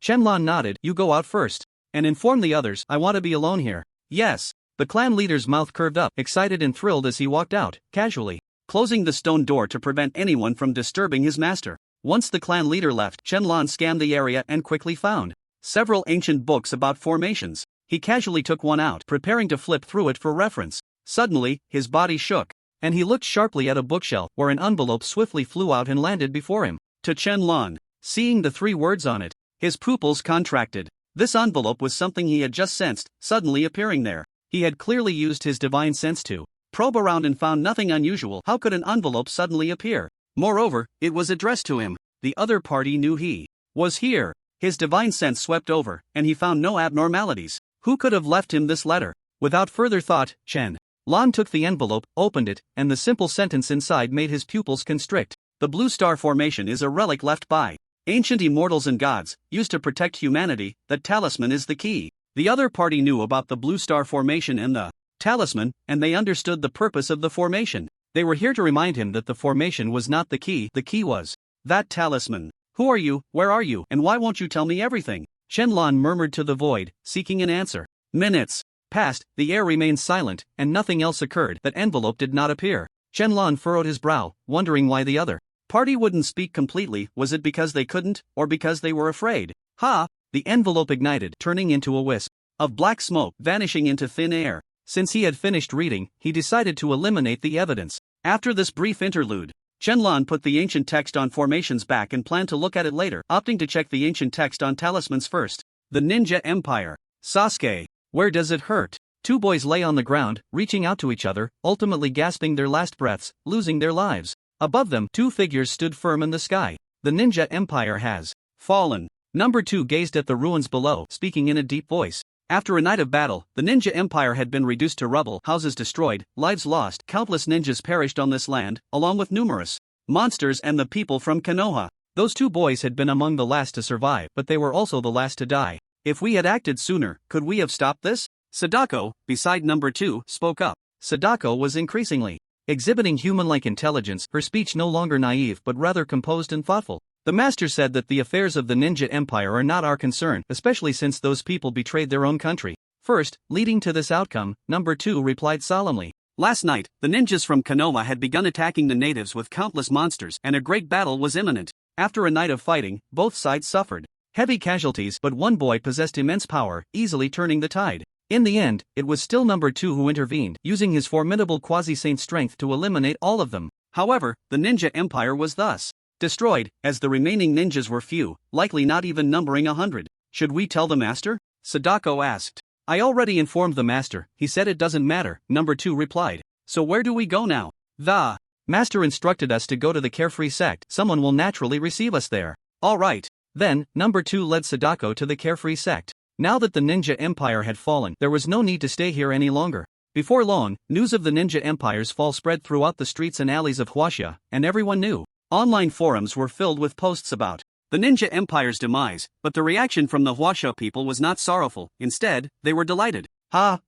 Speaker 2: Chenlan nodded. "You go out first and inform the others. I want to be alone here." "Yes." The clan leader's mouth curved up, excited and thrilled as he walked out, casually closing the stone door to prevent anyone from disturbing his master. Once the clan leader left, Chenlan scanned the area and quickly found several ancient books about formations. He casually took one out, preparing to flip through it for reference. Suddenly, his body shook, and he looked sharply at a bookshelf where an envelope swiftly flew out and landed before him. To Chenlan, seeing the 3 words on it, his pupils contracted. This envelope was something he had just sensed, suddenly appearing there. He had clearly used his divine sense to probe around and found nothing unusual. How could an envelope suddenly appear? Moreover, it was addressed to him. The other party knew he was here. His divine sense swept over, and he found no abnormalities. Who could have left him this letter? Without further thought, Chenlan took the envelope, opened it, and the simple sentence inside made his pupils constrict. "The Blue Star Formation is a relic left by ancient immortals and gods, used to protect humanity. That talisman is the key." The other party knew about the Blue Star Formation and the talisman, and they understood the purpose of the formation. They were here to remind him that the formation was not the key was that talisman. "Who are you, where are you, and why won't you tell me everything?" Chenlan murmured to the void, seeking an answer. Minutes passed, the air remained silent, and nothing else occurred. That envelope did not appear. Chenlan furrowed his brow, wondering why the other party wouldn't speak completely. Was it because they couldn't, or because they were afraid? The envelope ignited, turning into a wisp of black smoke, vanishing into thin air. Since he had finished reading, he decided to eliminate the evidence. After this brief interlude, Chenlan put the ancient text on formations back and planned to look at it later, opting to check the ancient text on talismans first. The Ninja Empire. Sasuke, where does it hurt? 2 boys lay on the ground, reaching out to each other, ultimately gasping their last breaths, losing their lives. Above them, 2 figures stood firm in the sky. The Ninja Empire has fallen. Number 2 gazed at the ruins below, speaking in a deep voice. After a night of battle, the Ninja Empire had been reduced to rubble, houses destroyed, lives lost. Countless ninjas perished on this land, along with numerous monsters and the people from Konoha. Those 2 boys had been among the last to survive, but they were also the last to die. If we had acted sooner, could we have stopped this? Sadako, beside number 2, spoke up. Sadako was increasingly exhibiting human-like intelligence, her speech no longer naive but rather composed and thoughtful. "The master said that the affairs of the Ninja Empire are not our concern, especially since those people betrayed their own country. First, leading to this outcome," number 2 replied solemnly. "Last night, the ninjas from Konoha had begun attacking the natives with countless monsters, and a great battle was imminent. After a night of fighting, both sides suffered heavy casualties, but one boy possessed immense power, easily turning the tide.
Speaker 1: In the end, it was still number 2 who intervened, using his formidable quasi-saint strength to eliminate all of them.
Speaker 2: However, the ninja empire was thus destroyed, as the remaining ninjas were few, likely not even numbering 100. Should we tell the master? Sadako asked.
Speaker 1: I already informed the master, he said it doesn't matter, number 2 replied.
Speaker 2: So where do we go now?
Speaker 1: The master instructed us to go to the carefree sect, someone will naturally receive us there.
Speaker 2: All right.
Speaker 1: Then, number 2 led Sadako to the carefree sect. Now that the ninja empire had fallen, there was no need to stay here any longer. Before long, news of the ninja empire's fall spread throughout the streets and alleys of Huaxia, and everyone knew.
Speaker 2: Online forums were filled with posts about the ninja empire's demise, but the reaction from the Huaxia people was not sorrowful. Instead, they were delighted.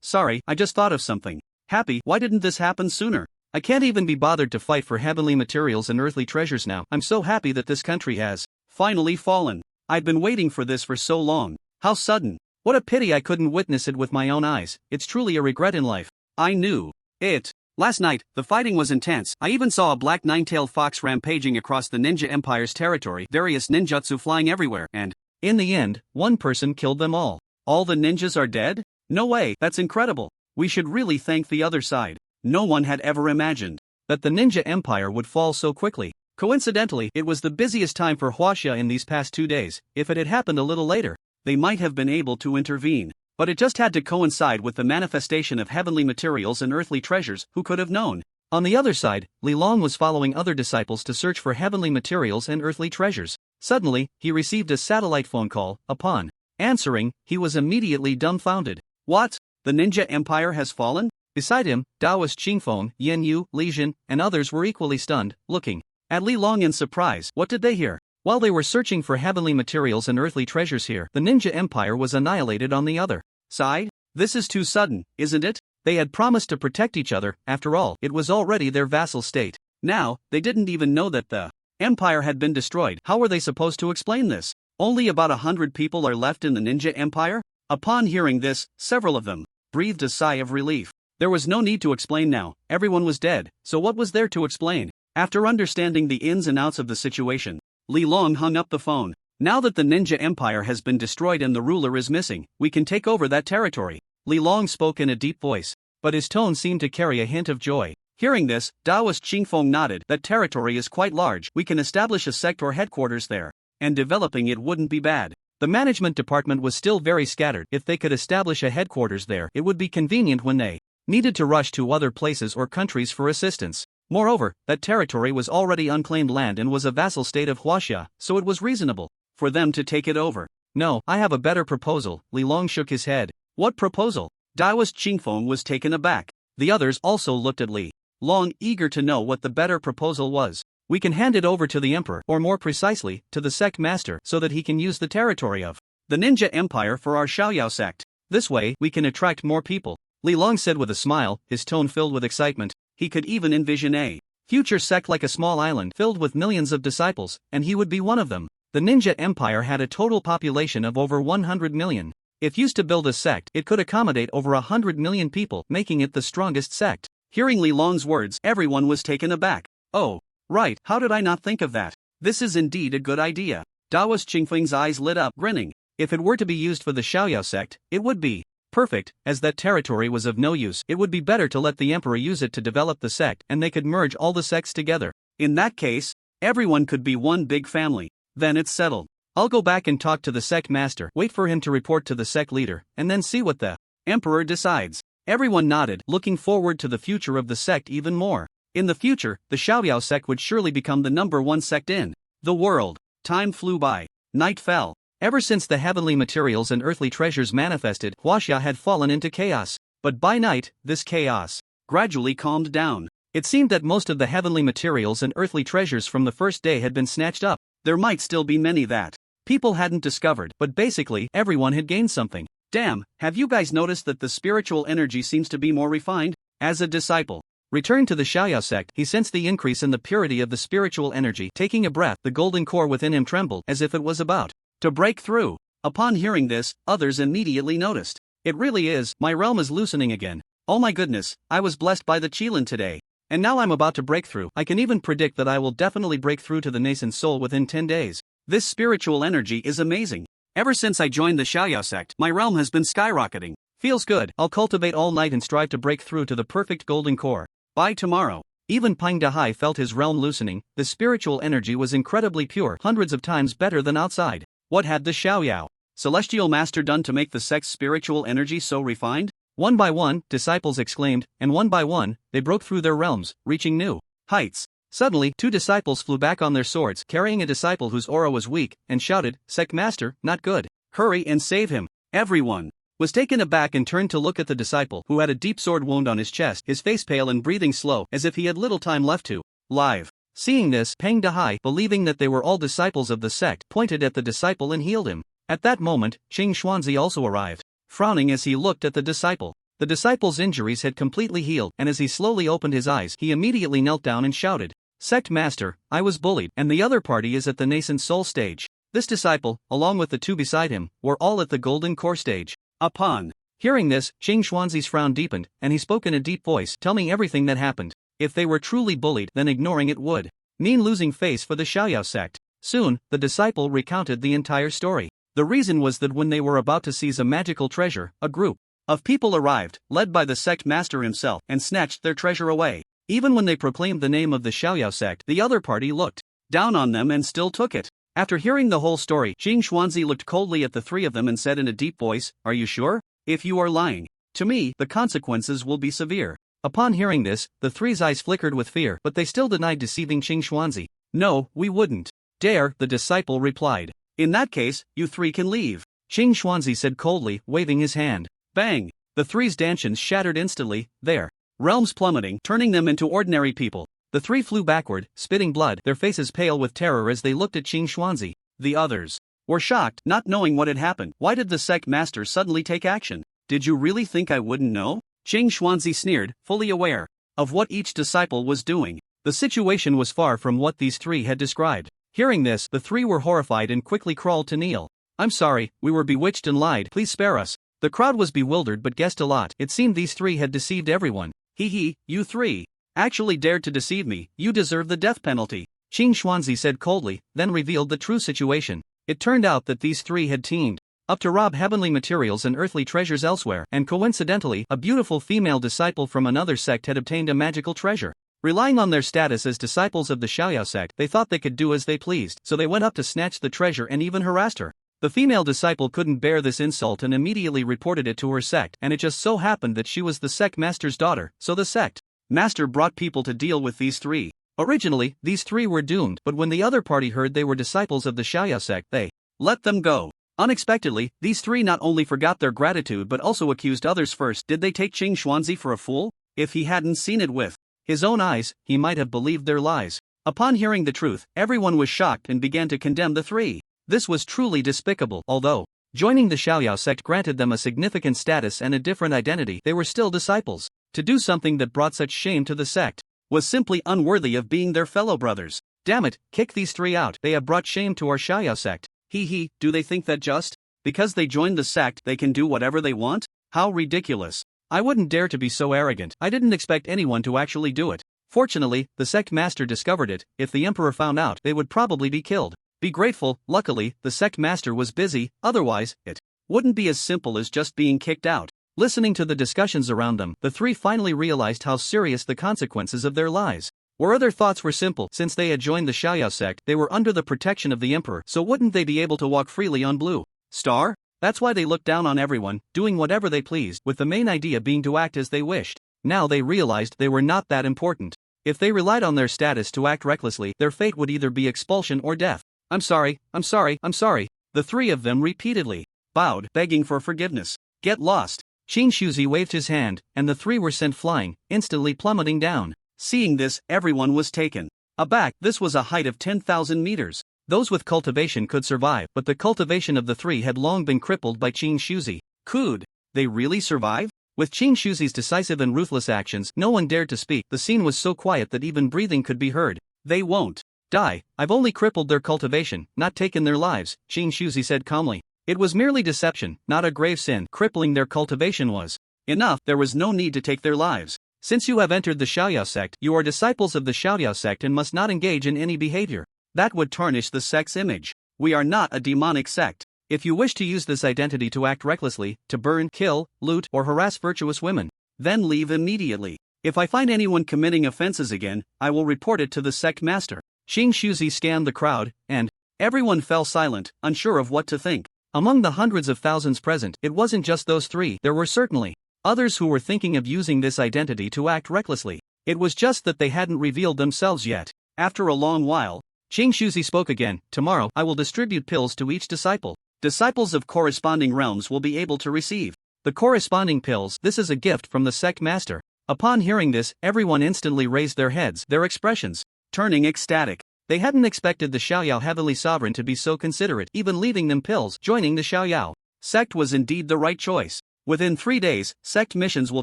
Speaker 1: Sorry, I just thought of something.
Speaker 2: Happy, why didn't this happen sooner?
Speaker 1: I can't even be bothered to fight for heavenly materials and earthly treasures now. I'm so happy that this country has
Speaker 2: finally fallen. I'd been waiting for this for so long. How sudden.
Speaker 1: What a pity I couldn't witness it with my own eyes. It's truly a regret in life.
Speaker 2: I knew it. Last night, the fighting was intense. I even saw a black nine-tailed fox rampaging across the ninja empire's territory, various ninjutsu flying everywhere, and
Speaker 1: in the end, one person killed them all.
Speaker 2: All the ninjas are dead? No way, that's incredible. We should really thank the other side. No one had ever imagined
Speaker 1: that the ninja empire would fall so quickly. Coincidentally, it was the busiest time for Huaxia in these past 2 days. If it had happened a little later,
Speaker 2: they might have been able to intervene. But it just had to coincide with the manifestation of heavenly materials and earthly treasures. Who could have known?
Speaker 1: On the other side, Li Long was following other disciples to search for heavenly materials and earthly treasures. Suddenly, he received a satellite phone call. Upon answering, he was immediately dumbfounded.
Speaker 2: What? The ninja empire has fallen?
Speaker 1: Beside him, Taoist Qingfeng, Yen Yu, Li Jin, and others were equally stunned, looking
Speaker 2: at Li Long in surprise. What did they hear?
Speaker 1: While they were searching for heavenly materials and earthly treasures here, the ninja empire was annihilated on the other
Speaker 2: side. This is too sudden, isn't it?
Speaker 1: They had promised to protect each other. After all, it was already their vassal state.
Speaker 2: Now, they didn't even know that the empire had been destroyed. How were they supposed to explain this? Only about 100 people are left in the ninja empire? Upon hearing this, several of them breathed a sigh of relief. There was no need to explain now. Everyone was dead, so what was there to explain? After understanding the ins and outs of the situation, Li Long hung up the phone. Now that the ninja empire has been destroyed and the ruler is missing, we can take over that territory. Li Long spoke in a deep voice, but his tone seemed to carry a hint of joy. Hearing this, Taoist Qingfeng nodded. That territory is quite large. We can establish a sect or headquarters there, and developing it wouldn't be bad.
Speaker 1: The management department was still very scattered. If they could establish a headquarters there, it would be convenient when they needed to rush to other places or countries for assistance. Moreover, that territory was already unclaimed land and was a vassal state of Huaxia, so it was reasonable
Speaker 2: for them to take it over.
Speaker 1: No, I have a better proposal. Li Long shook his head.
Speaker 2: What proposal? Taoist Qingfeng was taken aback.
Speaker 1: The others also looked at Li
Speaker 2: Long, eager to know what the better proposal was.
Speaker 1: We can hand it over to the emperor, or more precisely, to the sect master, so that he can use the territory of
Speaker 2: the ninja empire for our Xiaoyao sect.
Speaker 1: This way, we can attract more people. Li Long said with a smile, his tone filled with excitement.
Speaker 2: He could even envision a
Speaker 1: future sect like a small island filled with millions of disciples, and he would be one of them. The ninja empire had a total population of over 100 million. If used to build a sect, it could accommodate over 100 million people, making it the strongest sect.
Speaker 2: Hearing Li Long's words, everyone was taken aback. Oh, right, how did I not think of that? This is indeed a good idea. Taoist Qingfeng's eyes lit up, grinning.
Speaker 1: If it were to be used for the Xiaoyao sect, it would be perfect. As that territory was of no use, it would be better to let the emperor use it to develop the sect, and they could merge all the sects together.
Speaker 2: In that case, everyone could be one big family. Then it's settled.
Speaker 1: I'll go back and talk to the sect master, wait for him to report to the sect leader, and then see what the
Speaker 2: emperor decides.
Speaker 1: Everyone nodded, looking forward to the future of the sect even more. In the future, the Xiaoyao sect would surely become the #1 sect in
Speaker 2: the world. Time flew by. Night fell.
Speaker 1: Ever since the heavenly materials and earthly treasures manifested, Huaxia had fallen into chaos. But by night, this chaos
Speaker 2: gradually calmed down.
Speaker 1: It seemed that most of the heavenly materials and earthly treasures from the first day had been snatched up.
Speaker 2: There might still be many that
Speaker 1: people hadn't discovered, but basically, everyone had gained something.
Speaker 2: Damn, have you guys noticed that the spiritual energy seems to be more refined? As a disciple
Speaker 1: returned to the Xiaoyao sect, he sensed the increase in the purity of the spiritual energy. Taking a breath, the golden core within him trembled, as if it was about
Speaker 2: to break through. Upon hearing this, others immediately noticed. It really is, my realm is loosening again. Oh my goodness, I was blessed by the Qilin today. And now I'm about to break through. I can even predict that I will definitely break through to the nascent soul within 10 days. This spiritual energy is amazing. Ever since I joined the Xiaoyao sect, my realm has been skyrocketing. Feels good. I'll cultivate all night and strive to break through to the perfect golden core. By tomorrow. Even Pang Dahai felt his realm loosening. The spiritual energy was incredibly pure, hundreds of times better than outside. What had the Xiaoyao celestial master done to make the sect's spiritual energy so refined? One by one, disciples exclaimed, and one by one, they broke through their realms, reaching new heights. Suddenly, 2 disciples flew back on their swords, carrying a disciple whose aura was weak, and shouted, "Sect Master, not good. Hurry and save him." Everyone was taken aback and turned to look at the disciple, who had a deep sword wound on his chest, his face pale and breathing slow, as if he had little time left to live. Seeing this, Pang Dahai, believing that they were all disciples of the sect, pointed at the disciple and healed him. At that moment, Qing Xuanzi also arrived, frowning as he looked at the disciple. The disciple's injuries had completely healed, and as he slowly opened his eyes, he immediately knelt down and shouted, "Sect Master, I was bullied, and the other party is at the nascent soul stage." This disciple, along with the 2 beside him, were all at the golden core stage. Upon hearing this, Qing Xuanzi's frown deepened, and he spoke in a deep voice, "Tell me everything that happened. If they were truly bullied, then ignoring it would mean losing face for the Xiaoyao sect." Soon, the disciple recounted the entire story. The reason was that when they were about to seize a magical treasure, a group of people arrived, led by the sect master himself, and snatched their treasure away. Even when they proclaimed the name of the Xiaoyao sect, the other party looked down on them and still took it. After hearing the whole story, Qing Xuanzi looked coldly at the 3 of them and said in a deep voice, "Are you sure? If you are lying to me, the consequences will be severe." Upon hearing this, the 3's eyes flickered with fear, but they still denied deceiving Qing Xuanzi. "No, we wouldn't dare," the disciple replied. "In that case, you 3 can leave," Qing Xuanzi said coldly, waving his hand. Bang! The 3's dantians shattered instantly, their realms plummeting, turning them into ordinary people. The 3 flew backward, spitting blood, their faces pale with terror as they looked at Qing Xuanzi. The others were shocked, not knowing what had happened. Why did the sect master suddenly take action? "Did you really think I wouldn't know?" Qing Xuanzi sneered, fully aware of what each disciple was doing. The situation was far from what these 3 had described. Hearing this, the 3 were horrified and quickly crawled to kneel. "I'm sorry, we were bewitched and lied, please spare us." The crowd was bewildered but guessed a lot. It seemed these 3 had deceived everyone. "Hee, you 3 actually dared to deceive me, you deserve the death penalty," Qing Xuanzi said coldly, then revealed the true situation. It turned out that these 3 had teamed up to rob heavenly materials and earthly treasures elsewhere, and coincidentally, a beautiful female disciple from another sect had obtained a magical treasure. Relying on their status as disciples of the Xiaoyao sect, they thought they could do as they pleased, so they went up to snatch the treasure and even harassed her. The female disciple couldn't bear this insult and immediately reported it to her sect, and it just so happened that she was the sect master's daughter, so the sect master brought people to deal with these 3. Originally, these 3 were doomed, but when the other party heard they were disciples of the Xiaoyao sect, they let them go. Unexpectedly, these 3 not only forgot their gratitude but also accused others first. Did they take Qing Xuanzi for a fool? If he hadn't seen it with his own eyes, he might have believed their lies. Upon hearing the truth, everyone was shocked and began to condemn the 3. This was truly despicable. Although joining the Xiaoyao sect granted them a significant status and a different identity, they were still disciples. To do something that brought such shame to the sect was simply unworthy of being their fellow brothers. Damn it, kick these 3 out. They have brought shame to our Xiaoyao sect. Hee, do they think that just because they joined the sect they can do whatever they want? How ridiculous. I wouldn't dare to be so arrogant. I didn't expect anyone to actually do it. Fortunately, the sect master discovered it. If the emperor found out, they would probably be killed. Be grateful. Luckily, the sect master was busy, otherwise, it wouldn't be as simple as just being kicked out. Listening to the discussions around them, the 3 finally realized how serious the consequences of their lies were. Their thoughts were simple. Since they had joined the Xiaoyao sect, they were under the protection of the emperor, so wouldn't they be able to walk freely on Blue Star? That's why they looked down on everyone, doing whatever they pleased, with the main idea being to act as they wished. Now they realized they were not that important. If they relied on their status to act recklessly, their fate would either be expulsion or death. I'm sorry. The 3 of them repeatedly bowed, begging for forgiveness. Get lost. Qin Shuzi waved his hand, and the 3 were sent flying, instantly plummeting down. Seeing this, everyone was taken aback. This was a height of 10,000 meters. Those with cultivation could survive, but the cultivation of the 3 had long been crippled by Qin Shuzi. Could they really survive? With Qin Shuzi's decisive and ruthless actions, no one dared to speak. The scene was so quiet that even breathing could be heard. They won't die. I've only crippled their cultivation, not taken their lives, Qin Shuzi said calmly. It was merely deception, not a grave sin. Crippling their cultivation was enough. There was no need to take their lives. Since you have entered the Xiaoyao sect, you are disciples of the Xiaoyao sect and must not engage in any behavior that would tarnish the sect's image. We are not a demonic sect.
Speaker 1: If you wish to use this identity to act recklessly, to burn, kill, loot, or harass virtuous women,
Speaker 2: then leave immediately. If I find anyone committing offenses again, I will report it to the sect master.
Speaker 1: Xing Shuzi scanned the crowd, and
Speaker 2: everyone fell silent, unsure of what to think.
Speaker 1: Among the hundreds of thousands present, it wasn't just those three, there were certainly others who were thinking of using this identity to act recklessly. It was just that they hadn't revealed themselves yet.
Speaker 2: After a long while,
Speaker 1: Xing Shuzi spoke again. Tomorrow, I will distribute pills to each disciple.
Speaker 2: Disciples of corresponding realms will be able to receive
Speaker 1: the corresponding pills. This is a gift from the sect master. Upon hearing this, everyone instantly raised their heads, their expressions
Speaker 2: turning ecstatic.
Speaker 1: They hadn't expected the Xiaoyao Heavenly Sovereign to be so considerate, even leaving them pills. Joining the Xiaoyao
Speaker 2: sect was indeed the right choice. Within 3 days, sect missions will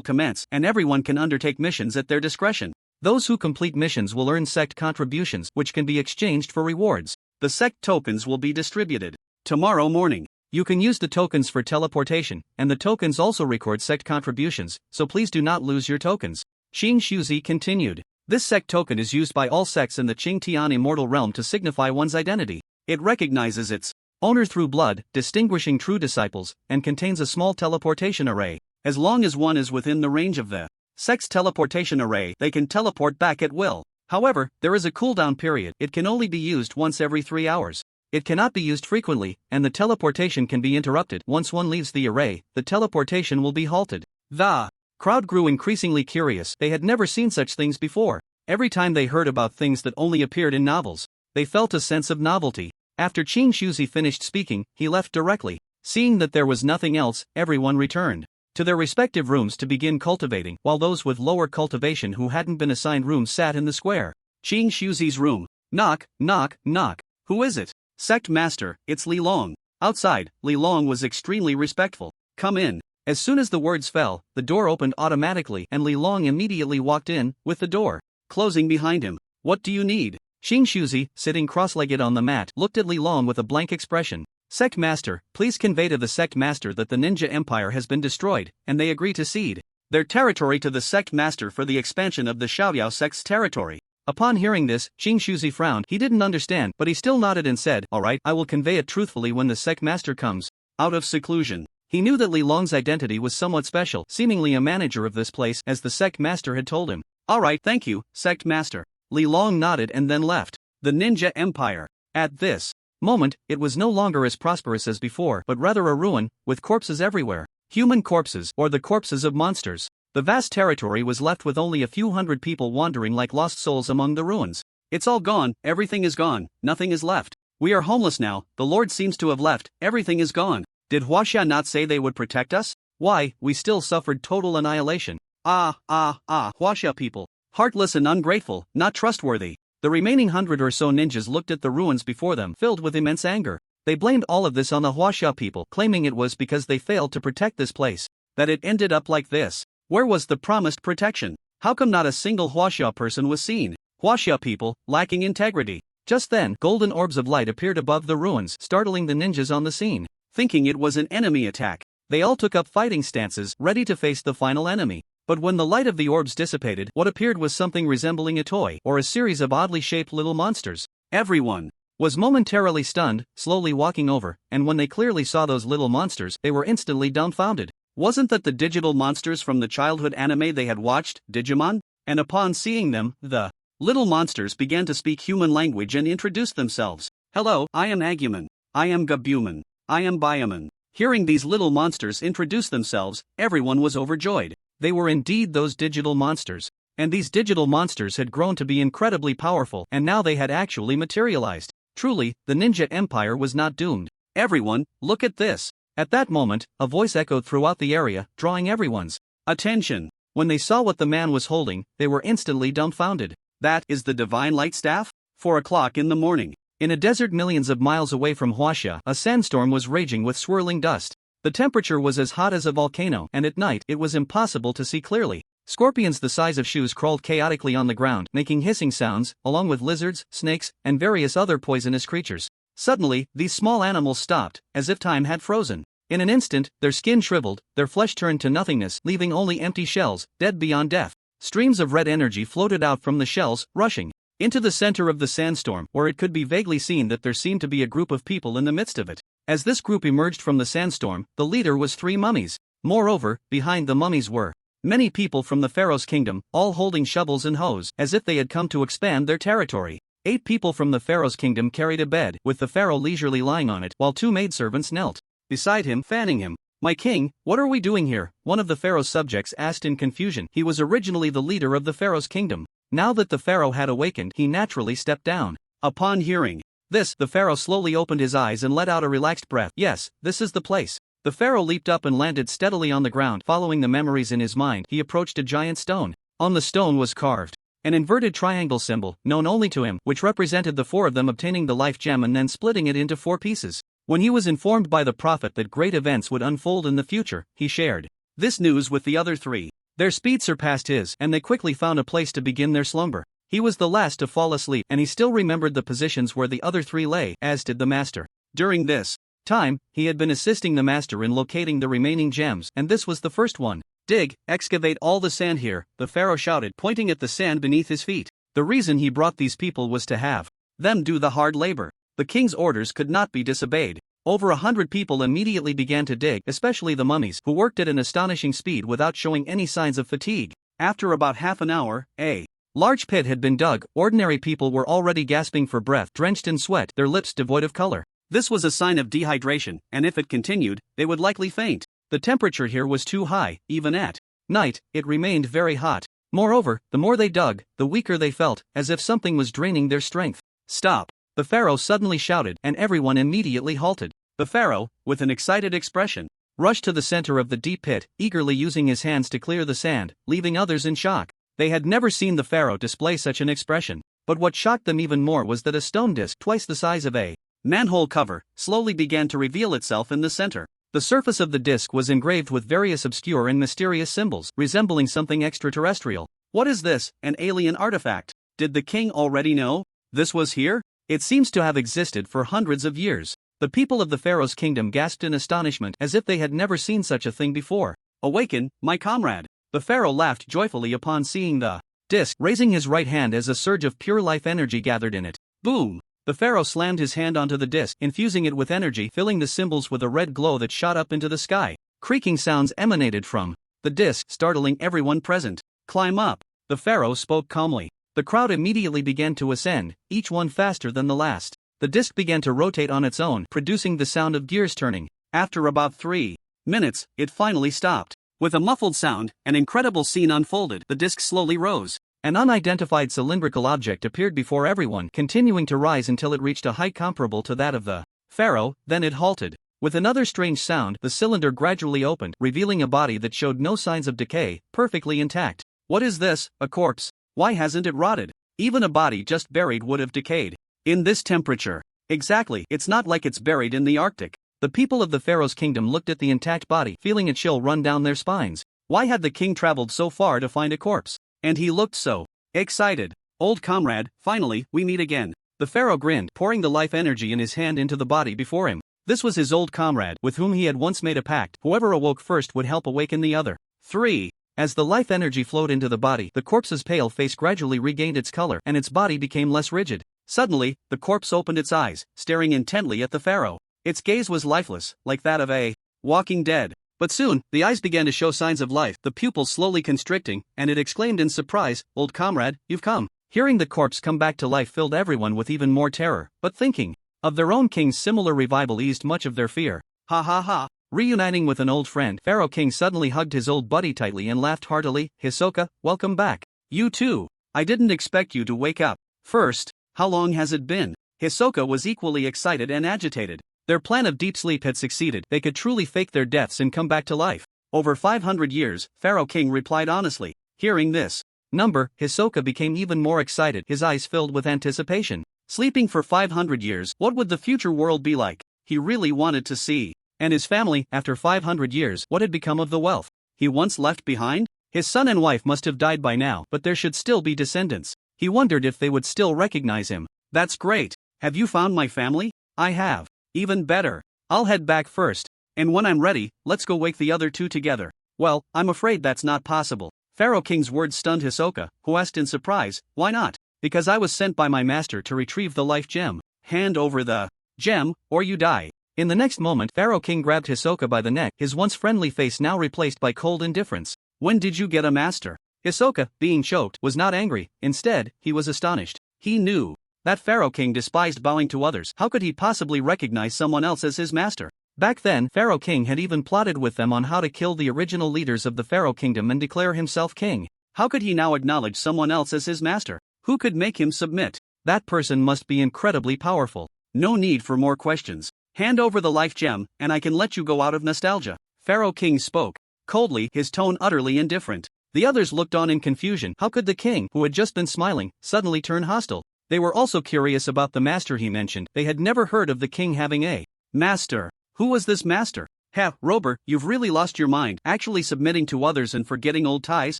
Speaker 2: commence, and everyone can undertake missions at their discretion.
Speaker 1: Those who complete missions will earn sect contributions, which can be exchanged for rewards.
Speaker 2: The sect tokens will be distributed tomorrow morning.
Speaker 1: You can use the tokens for teleportation, and the tokens also record sect contributions, so please do not lose your tokens. Xing Shuzi continued. This sect token is used by all sects in the Qingtian immortal realm to signify one's identity.
Speaker 2: It recognizes its
Speaker 1: owner through blood, distinguishing true disciples, and contains a small teleportation array.
Speaker 2: As long as one is within the range of the sect's teleportation array, they can teleport back at will.
Speaker 1: However, there is a cooldown period. It can only be used once every 3 hours. It cannot be used frequently, and the teleportation can be interrupted. Once one leaves the array, the teleportation will be halted. The crowd grew increasingly curious. They had never seen such things before. Every time they heard about things that only appeared in novels, they felt a sense of novelty. After Xing Shuzi finished speaking, he left directly. Seeing that there was nothing else, everyone returned to their respective rooms to begin cultivating, while those with lower cultivation who hadn't been assigned rooms sat in the square.
Speaker 2: Xing Shuzi's room. Knock, knock, knock. Who is it? Sect master, it's Li Long. Outside, Li Long was extremely respectful. Come in.
Speaker 1: As soon as the words fell, the door opened automatically and Li Long immediately walked in, with the door
Speaker 2: closing behind him. What do you need?
Speaker 1: Xing Shuzi, sitting cross-legged on the mat, looked at Li Long with a blank expression. Sect Master, please convey to the Sect Master that the Ninja Empire has been destroyed, and they agree to cede
Speaker 2: their territory to the Sect Master for the expansion of the Xiaoyao sect's territory.
Speaker 1: Upon hearing this, Xing Shuzi frowned. He didn't understand, but he still nodded and said, "All right, I will convey it truthfully when the Sect Master comes
Speaker 2: out of seclusion."
Speaker 1: He knew that Li Long's identity was somewhat special, seemingly a manager of this place, as the Sect Master had told him.
Speaker 2: All right, thank you, Sect Master.
Speaker 1: Li Long nodded and then left
Speaker 2: the Ninja Empire.
Speaker 1: At this moment, it was no longer as prosperous as before, but rather a ruin, with corpses everywhere. Human corpses, or the corpses of monsters. The vast territory was left with only a few hundred people wandering like lost souls among the ruins.
Speaker 2: It's all gone, everything is gone, nothing is left. We are homeless now, the Lord seems to have left, everything is gone. Did Huaxia not say they would protect us?
Speaker 1: Why, we still suffered total annihilation.
Speaker 2: Huaxia people. Heartless and ungrateful, not trustworthy.
Speaker 1: The remaining 100 or so ninjas looked at the ruins before them, filled with immense anger. They blamed all of this on the Huaxia people, claiming it was because they failed to protect this place that it ended up like this.
Speaker 2: Where was the promised protection? How come not a single Huaxia person was seen? Huaxia people, lacking integrity.
Speaker 1: Just then, golden orbs of light appeared above the ruins, startling the ninjas on the scene.
Speaker 2: Thinking it was an enemy attack,
Speaker 1: they all took up fighting stances, ready to face the final enemy. But when the light of the orbs dissipated, what appeared was something resembling a toy, or a series of oddly shaped little monsters.
Speaker 2: Everyone
Speaker 1: was momentarily stunned, slowly walking over, and when they clearly saw those little monsters, they were instantly dumbfounded.
Speaker 2: Wasn't that the digital monsters from the childhood anime they had watched, Digimon? And upon seeing them, the little monsters began to speak human language and introduce themselves. Hello, I am Agumon. I am Gabuman. I am Byaman. Hearing these little monsters introduce themselves, everyone was overjoyed.
Speaker 1: They were indeed those digital monsters. And these digital monsters had grown to be incredibly powerful, and now they had actually materialized. Truly, the Ninja Empire was not doomed.
Speaker 2: Everyone, look at this.
Speaker 1: At that moment, a voice echoed throughout the area, drawing everyone's
Speaker 2: attention.
Speaker 1: When they saw what the man was holding, they were instantly dumbfounded.
Speaker 2: That is the Divine Light Staff? 4 o'clock in the morning.
Speaker 1: In a desert millions of miles away from Huaxia, a sandstorm was raging with swirling dust. The temperature was as hot as a volcano, and at night, it was impossible to see clearly. Scorpions the size of shoes crawled chaotically on the ground, making hissing sounds, along with lizards, snakes, and various other poisonous creatures. Suddenly, these small animals stopped, as if time had frozen. In an instant, their skin shriveled, their flesh turned to nothingness, leaving only empty shells, dead beyond death. Streams of red energy floated out from the shells, rushing into the center of the sandstorm, where it could be vaguely seen that there seemed to be a group of people in the midst of it. As this group emerged from the sandstorm, the leader was 3 mummies. Moreover, behind the mummies were many people from the pharaoh's kingdom, all holding shovels and hoes, as if they had come to expand their territory. 8 people from the pharaoh's kingdom carried a bed, with the pharaoh leisurely lying on it, while 2 maidservants knelt beside him, fanning him. "My king, what are we doing here?" one of the pharaoh's subjects asked in confusion. He was originally the leader of the pharaoh's kingdom. Now that the pharaoh had awakened, he naturally stepped down. Upon hearing this, the pharaoh slowly opened his eyes and let out a relaxed breath. "Yes, this is the place." The pharaoh leaped up and landed steadily on the ground. Following the memories in his mind, he approached a giant stone. On the stone was carved an inverted triangle symbol, known only to him, which represented the 4 of them obtaining the life gem and then splitting it into 4 pieces. When he was informed by the prophet that great events would unfold in the future, he shared this news with the other 3. Their speed surpassed his, and they quickly found a place to begin their slumber. He was the last to fall asleep, and he still remembered the positions where the other 3 lay, as did the master. During this time, he had been assisting the master in locating the remaining gems, and this was the first one. "Dig, excavate all the sand here," the pharaoh shouted, pointing at the sand beneath his feet. The reason he brought these people was to have them do the hard labor. The king's orders could not be disobeyed. Over 100 people immediately began to dig, especially the mummies, who worked at an astonishing speed without showing any signs of fatigue. After about half an hour, a large pit had been dug. Ordinary people were already gasping for breath, drenched in sweat, their lips devoid of color. This was a sign of dehydration, and if it continued, they would likely faint. The temperature here was too high. Even at night, it remained very hot. Moreover, the more they dug, the weaker they felt, as if something was draining their strength. "Stop!" the pharaoh suddenly shouted, and everyone immediately halted. The pharaoh, with an excited expression, rushed to the center of the deep pit, eagerly using his hands to clear the sand, leaving others in shock. They had never seen the pharaoh display such an expression. But what shocked them even more was that a stone disc twice the size of a manhole cover slowly began to reveal itself in the center. The surface of the disc was engraved with various obscure and mysterious symbols, resembling something extraterrestrial. "What is this, an alien artifact? Did the king already know this was here? It seems to have existed for hundreds of years." The people of the pharaoh's kingdom gasped in astonishment, as if they had never seen such a thing before. "Awaken, my comrade!" The pharaoh laughed joyfully upon seeing the disc, raising his right hand as a surge of pure life energy gathered in it. Boom! The pharaoh slammed his hand onto the disc, infusing it with energy, filling the symbols with a red glow that shot up into the sky. Creaking sounds emanated from the disc, startling everyone present. "Climb up," the pharaoh spoke calmly. The crowd immediately began to ascend, each one faster than the last. The disc began to rotate on its own, producing the sound of gears turning. After about 3 minutes, it finally stopped. With a muffled sound, an incredible scene unfolded. The disc slowly rose. An unidentified cylindrical object appeared before everyone, continuing to rise until it reached a height comparable to that of the pharaoh, then it halted. With another strange sound, the cylinder gradually opened, revealing a body that showed no signs of decay, perfectly intact. "What is this, a corpse? Why hasn't it rotted? Even a body just buried would have decayed. In this temperature." "Exactly, it's not like it's buried in the Arctic." The people of the pharaoh's kingdom looked at the intact body, feeling a chill run down their spines. Why had the king traveled so far to find a corpse? And he looked so excited. "Old comrade, finally, we meet again." The pharaoh grinned, pouring the life energy in his hand into the body before him. This was his old comrade, with whom he had once made a pact. Whoever awoke first would help awaken the other. 3. As the life energy flowed into the body, the corpse's pale face gradually regained its color, and its body became less rigid. Suddenly, the corpse opened its eyes, staring intently at the pharaoh. Its gaze was lifeless, like that of a walking dead. But soon, the eyes began to show signs of life, the pupils slowly constricting, and it exclaimed in surprise, "Old comrade, you've come." Hearing the corpse come back to life filled everyone with even more terror, but thinking of their own king's similar revival eased much of their fear. "Ha ha ha." Reuniting with an old friend, Pharaoh King suddenly hugged his old buddy tightly and laughed heartily. "Hisoka, welcome back. You too. I didn't expect you to wake up. First, how long has it been?" Hisoka was equally excited and agitated. Their plan of deep sleep had succeeded. They could truly fake their deaths and come back to life. "Over 500 years, Pharaoh King replied honestly. Hearing this number, Hisoka became even more excited, his eyes filled with anticipation. Sleeping for 500 years, what would the future world be like? He really wanted to see. And his family, after 500 years, what had become of the wealth he once left behind? His son and wife must have died by now, but there should still be descendants. He wondered if they would still recognize him. "That's great. Have you found my family?" "I have. Even better. I'll head back first. And when I'm ready, let's go wake the other two together." "Well, I'm afraid that's not possible." Pharaoh King's words stunned Hisoka, who asked in surprise, "Why not?" "Because I was sent by my master to retrieve the life gem." "Hand over the gem, or you die." In the next moment, Pharaoh King grabbed Hisoka by the neck, his once friendly face now replaced by cold indifference.
Speaker 2: When did you get a master?
Speaker 1: Hisoka, being choked, was not angry. Instead, he was astonished.
Speaker 2: He knew that Pharaoh King despised bowing to others. How could he possibly recognize someone else as his master?
Speaker 1: Back then, Pharaoh King had even plotted with them on how to kill the original leaders of the Pharaoh Kingdom and declare himself king.
Speaker 2: How could he now acknowledge someone else as his master? Who could make him submit?
Speaker 1: That person must be incredibly powerful.
Speaker 2: No need for more questions. Hand over the life gem, and I can let you go out of nostalgia. Pharaoh King spoke coldly, his tone utterly indifferent.
Speaker 1: The others looked on in confusion. How could the king, who had just been smiling, suddenly turn hostile? They were also curious about the master he mentioned. They had never heard of the king having a
Speaker 2: master. Who was this master? Rober, you've really lost your mind, actually submitting to others and forgetting old ties,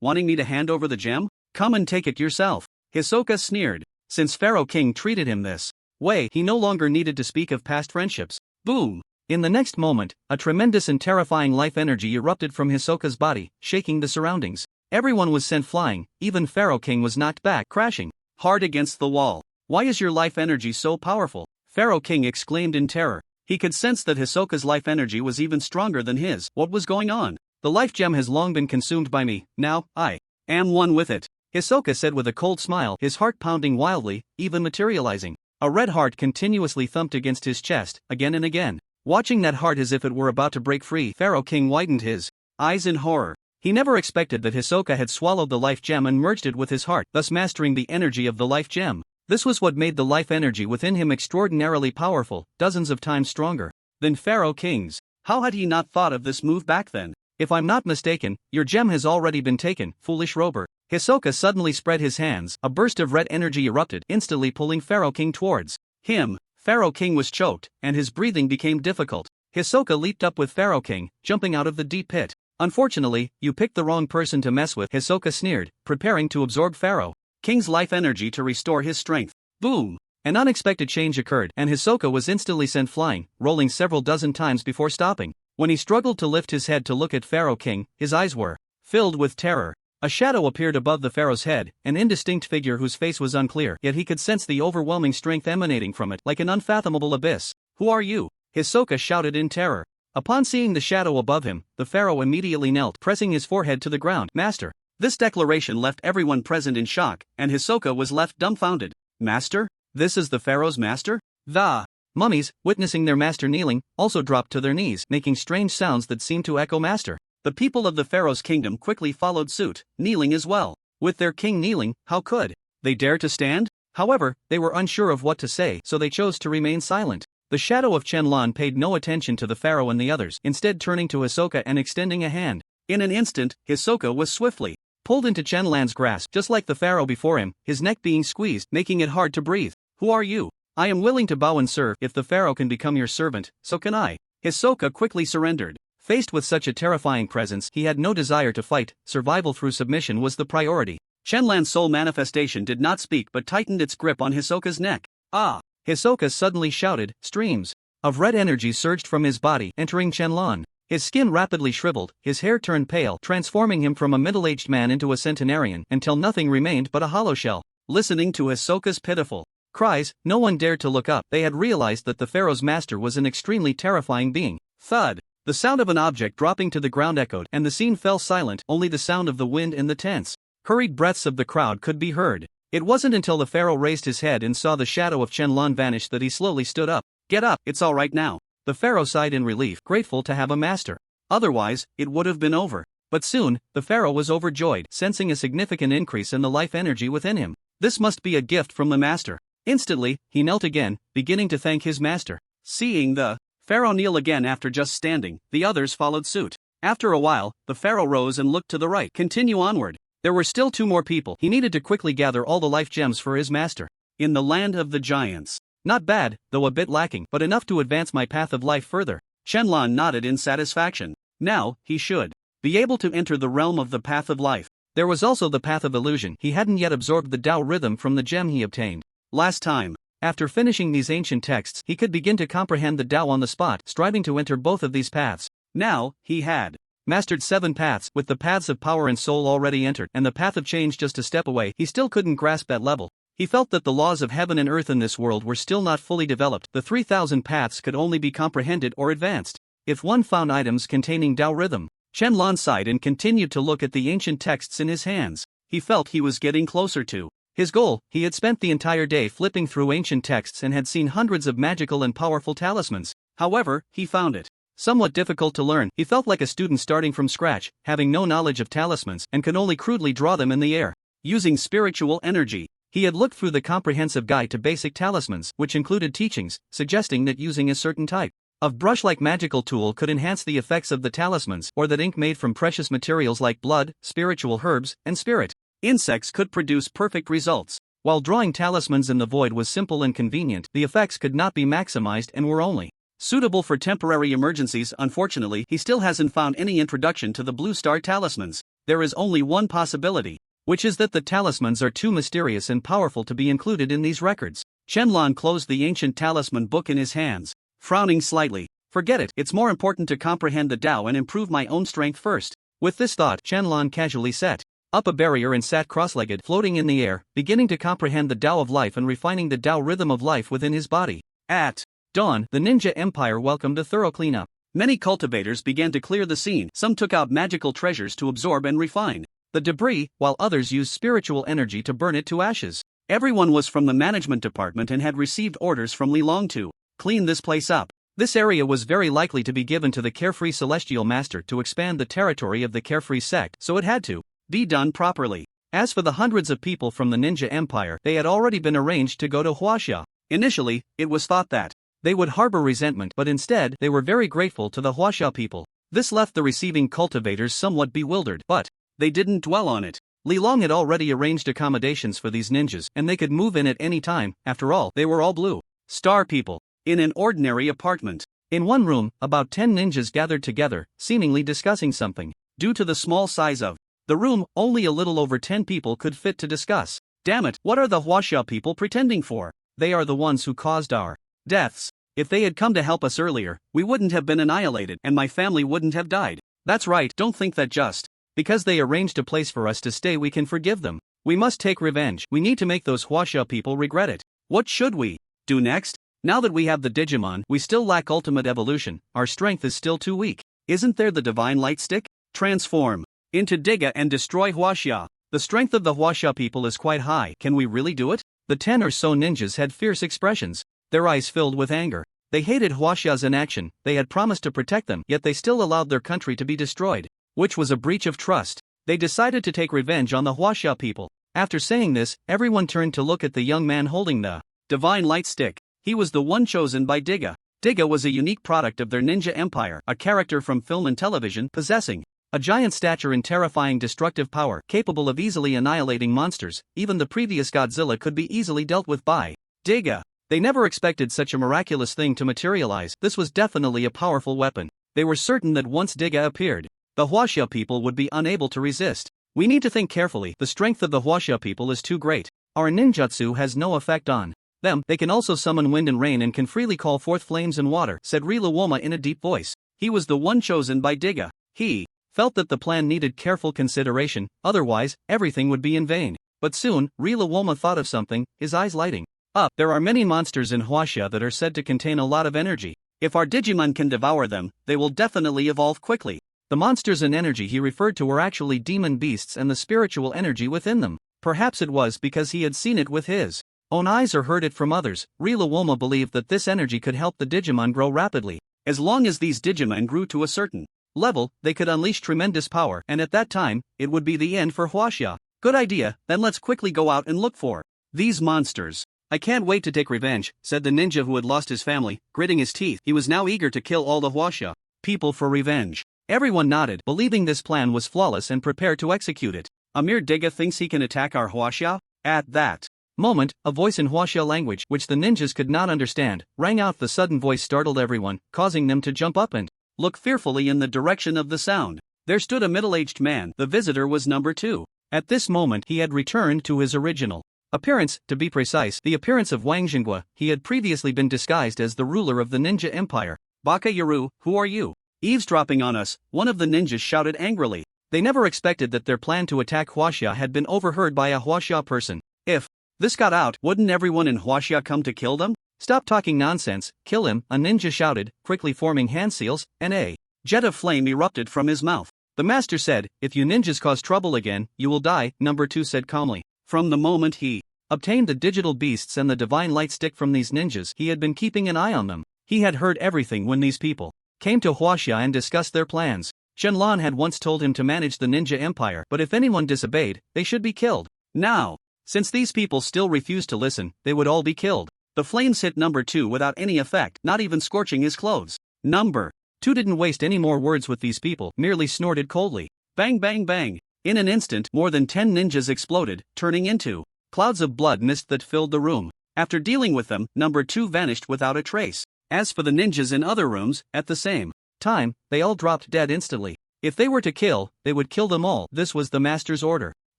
Speaker 2: wanting me to hand over the gem? Come and take it yourself. Hisoka sneered. Since Pharaoh King treated him this way,
Speaker 1: he no longer needed to speak of past friendships.
Speaker 2: Boom!
Speaker 1: In the next moment, a tremendous and terrifying life energy erupted from Hisoka's body, shaking the surroundings. Everyone was sent flying, even Pharaoh King was knocked back, crashing
Speaker 2: hard against the wall. Why is your life energy so powerful? Pharaoh King exclaimed in terror. He could sense that Hisoka's life energy was even stronger than his. What was going on?
Speaker 1: The life gem has long been consumed by me, now, I
Speaker 2: am one with it,
Speaker 1: Hisoka said with a cold smile, his heart pounding wildly, even materializing. A red heart continuously thumped against his chest, again and again. Watching that heart as if it were about to break free, Pharaoh King widened his
Speaker 2: eyes in horror.
Speaker 1: He never expected that Hisoka had swallowed the life gem and merged it with his heart, thus mastering the energy of the life gem. This was what made the life energy within him extraordinarily powerful, dozens of times stronger
Speaker 2: than Pharaoh King's. How had he not thought of this move back then?
Speaker 1: If I'm not mistaken, your gem has already been taken, foolish Rober. Hisoka suddenly spread his hands, a burst of red energy erupted, instantly pulling Pharaoh King towards
Speaker 2: him. Pharaoh King was choked, and his breathing became difficult.
Speaker 1: Hisoka leaped up with Pharaoh King, jumping out of the deep pit. Unfortunately, you picked the wrong person to mess with, Hisoka sneered, preparing to absorb Pharaoh
Speaker 2: King's life energy to restore his strength. Boom!
Speaker 1: An unexpected change occurred, and Hisoka was instantly sent flying, rolling several dozen times before stopping. When he struggled to lift his head to look at Pharaoh King, his eyes were filled with terror. A shadow appeared above the pharaoh's head, an indistinct figure whose face was unclear, yet he could sense the overwhelming strength emanating from it, like an unfathomable abyss. Who are you? Hisoka shouted in terror. Upon seeing the shadow above him, the pharaoh immediately knelt, pressing his forehead to the ground. Master.
Speaker 2: This declaration left everyone present in shock, and Hisoka was left dumbfounded. Master? This is the pharaoh's master?
Speaker 1: The mummies, witnessing their master kneeling, also dropped to their knees, making strange sounds that seemed to echo master.
Speaker 2: The people of the pharaoh's kingdom quickly followed suit, kneeling as well. With their king kneeling, how could they dare to stand?
Speaker 1: However, they were unsure of what to say, so they chose to remain silent. The shadow of Chenlan paid no attention to the pharaoh and the others, instead turning to Hisoka and extending a hand.
Speaker 2: In an instant, Hisoka was swiftly
Speaker 1: pulled into Chenlan's grasp, just like the pharaoh before him, his neck being squeezed, making it hard to breathe. Who are you? I am willing to bow and serve. If the pharaoh can become your servant, so can I.
Speaker 2: Hisoka quickly surrendered.
Speaker 1: Faced with such a terrifying presence, he had no desire to fight. Survival through submission was the priority.
Speaker 2: Chenlan's soul manifestation did not speak but tightened its grip on Hisoka's neck. Ah!
Speaker 1: Hisoka suddenly shouted. Streams of red energy surged from his body, entering Chenlan. His skin rapidly shriveled, his hair turned pale, transforming him from a middle-aged man into a centenarian, until nothing remained but a hollow shell.
Speaker 2: Listening to Hisoka's pitiful
Speaker 1: cries, no one dared to look up. They had realized that the pharaoh's master was an extremely terrifying being.
Speaker 2: Thud! The sound of an object dropping to the ground echoed, and the scene fell silent. Only the sound of the wind and the tense, hurried breaths of the crowd could be heard. It wasn't until the pharaoh raised his head and saw the shadow of Chenlan vanish that he slowly stood up. Get up, it's all right now.
Speaker 1: The pharaoh sighed in relief, grateful to have a master.
Speaker 2: Otherwise, it would have been over.
Speaker 1: But soon, the pharaoh was overjoyed, sensing a significant increase in the life energy within him.
Speaker 2: This must be a gift from the master.
Speaker 1: Instantly, he knelt again, beginning to thank his master.
Speaker 2: Seeing the pharaoh kneel again after just standing, the others followed suit. After a while, the pharaoh rose and looked to the right. Continue onward.
Speaker 1: There were still 2 more people. He needed to quickly gather all the life gems for his master.
Speaker 2: In the land of the giants.
Speaker 1: Not bad, though a bit lacking, but enough to advance my path of life further.
Speaker 2: Chenlan nodded in satisfaction. Now, he should be able to enter the realm of the path of life.
Speaker 1: There was also the path of illusion. He hadn't yet absorbed the Tao rhythm from the gem he obtained
Speaker 2: last time.
Speaker 1: After finishing these ancient texts, he could begin to comprehend the Tao on the spot, striving to enter both of these paths.
Speaker 2: Now, he had
Speaker 1: mastered 7 paths, with the paths of power and soul already entered, and the path of change just a step away. He still couldn't grasp that level.
Speaker 2: He felt that the laws of heaven and earth in this world were still not fully developed. The 3,000 paths could only be comprehended or advanced if one found items containing Tao rhythm. Shenlong sighed and continued to look at the ancient texts in his hands. He felt he was getting closer to his goal. He had spent the entire day flipping through ancient texts and had seen hundreds of magical and powerful talismans. However, he found it somewhat difficult to learn. He felt like a student starting from scratch, having no knowledge of talismans and could only crudely draw them in the air, using spiritual energy. He had looked through the comprehensive guide to basic talismans, which included teachings suggesting that using a certain type of brush-like magical tool could enhance the effects of the talismans, or that ink made from precious materials like blood, spiritual herbs, and spirit insects could produce perfect results. While drawing talismans in the void was simple and convenient, the effects could not be maximized and were only suitable for temporary emergencies. Unfortunately, he still hasn't found any introduction to the Blue Star talismans. There is only one possibility, which is that the talismans are too mysterious and powerful to be included in these records. Shenlong closed the ancient talisman book in his hands, frowning slightly. Forget it, it's more important to comprehend the Tao and improve my own strength first. With this thought, Shenlong casually set up a barrier and sat cross-legged, floating in the air, beginning to comprehend the Tao of life and refining the Tao rhythm of life within his body. At dawn, the Ninja Empire welcomed a thorough cleanup. Many cultivators began to clear the scene. Some took out magical treasures to absorb and refine the debris, while others used spiritual energy to burn it to ashes. Everyone was from the management department and had received orders from Li Long to clean this place up. This area was very likely to be given to the Carefree Celestial Master to expand the territory of the Carefree sect, so it had to be done properly. As for the hundreds of people from the Ninja Empire, they had already been arranged to go to Huaxia. Initially, it was thought that they would harbor resentment, but instead, they were very grateful to the Huaxia people. This left the receiving cultivators somewhat bewildered, but they didn't dwell on it. Li Long had already arranged accommodations for these ninjas, and they could move in at any time. After all, they were all Blue Star people. In an ordinary apartment, in one room, about 10 ninjas gathered together, seemingly discussing something. Due to the small size of the room, only a little over 10 people could fit to discuss. Damn it, what are the Huaxia people pretending for? They are the ones who caused our deaths. If they had come to help us earlier, we wouldn't have been annihilated and my family wouldn't have died. That's right, don't think that just because they arranged a place for us to stay we can forgive them. We must take revenge. We need to make those Huaxia people regret it. What should we do next? Now that we have the Digimon, we still lack ultimate evolution. Our strength is still too weak. Isn't there the divine light stick? Transform into Diga and destroy Huaxia. The strength of the Huaxia people is quite high. Can we really do it? The 10 or so ninjas had fierce expressions, their eyes filled with anger. They hated Huaxia's inaction. They had promised to protect them, yet they still allowed their country to be destroyed, which was a breach of trust. They decided to take revenge on the Huaxia people. After saying this, everyone turned to look at the young man holding the divine light stick. He was the one chosen by Diga. Diga was a unique product of their ninja empire, a character from film and television, possessing a giant stature and terrifying destructive power, capable of easily annihilating monsters. Even the previous Godzilla could be easily dealt with by Diga. They never expected such a miraculous thing to materialize. This was definitely a powerful weapon. They were certain that once Diga appeared, the Huaxia people would be unable to resist. We need to think carefully. The strength of the Huaxia people is too great. Our ninjutsu has no effect on them. They can also summon wind and rain and can freely call forth flames and water, said Rilawoma in a deep voice. He was the one chosen by Diga. He felt that the plan needed careful consideration, otherwise, everything would be in vain. But soon, Rilawoma thought of something, his eyes lighting up. There are many monsters in Huaxia that are said to contain a lot of energy. If our Digimon can devour them, they will definitely evolve quickly. The monsters and energy he referred to were actually demon beasts and the spiritual energy within them. Perhaps it was because he had seen it with his own eyes or heard it from others. Rilawoma believed that this energy could help the Digimon grow rapidly. As long as these Digimon grew to a certain level, they could unleash tremendous power, and at that time, it would be the end for Huaxia. Good idea, then let's quickly go out and look for these monsters. I can't wait to take revenge, said the ninja who had lost his family, gritting his teeth. He was now eager to kill all the Huaxia people for revenge. Everyone nodded, believing this plan was flawless and prepared to execute it. Amir Diga thinks he can attack our Huaxia? At that moment, a voice in Huaxia language, which the ninjas could not understand, rang out. The sudden voice startled everyone, causing them to jump up and look fearfully in the direction of the sound. There stood a middle-aged man. The visitor was number 2. At this moment he had returned to his original appearance, to be precise, the appearance of Wang Jingua. He had previously been disguised as the ruler of the ninja empire. Baka Yaru, who are you? Eavesdropping on us, one of the ninjas shouted angrily. They never expected that their plan to attack Huaxia had been overheard by a Huaxia person. If this got out, wouldn't everyone in Huaxia come to kill them?
Speaker 1: Stop talking nonsense, kill him, a ninja shouted, quickly forming hand seals, and a
Speaker 2: jet of flame erupted from his mouth.
Speaker 1: The master said, if you ninjas cause trouble again, you will die, number 2 said calmly.
Speaker 2: From the moment he
Speaker 1: obtained the digital beasts and the divine light stick from these ninjas, he had been keeping an eye on them. He had heard everything when these people came to Huaxia and discussed their plans. Shenlong had once told him to manage the ninja empire, but if anyone disobeyed, they should be killed.
Speaker 2: Now, since these people still refused to listen, they would all be killed. The flames hit number 2 without any effect, not even scorching his clothes. Number
Speaker 1: 2 didn't waste any more words with these people, merely snorted coldly.
Speaker 2: Bang bang bang. In an instant, more than 10 ninjas exploded, turning into clouds of blood mist that filled the room. After dealing with them, number 2 vanished without a trace. As for the ninjas in other rooms, at the same
Speaker 1: time, they all dropped dead instantly. If they were to kill, they would kill them all. This was the master's order.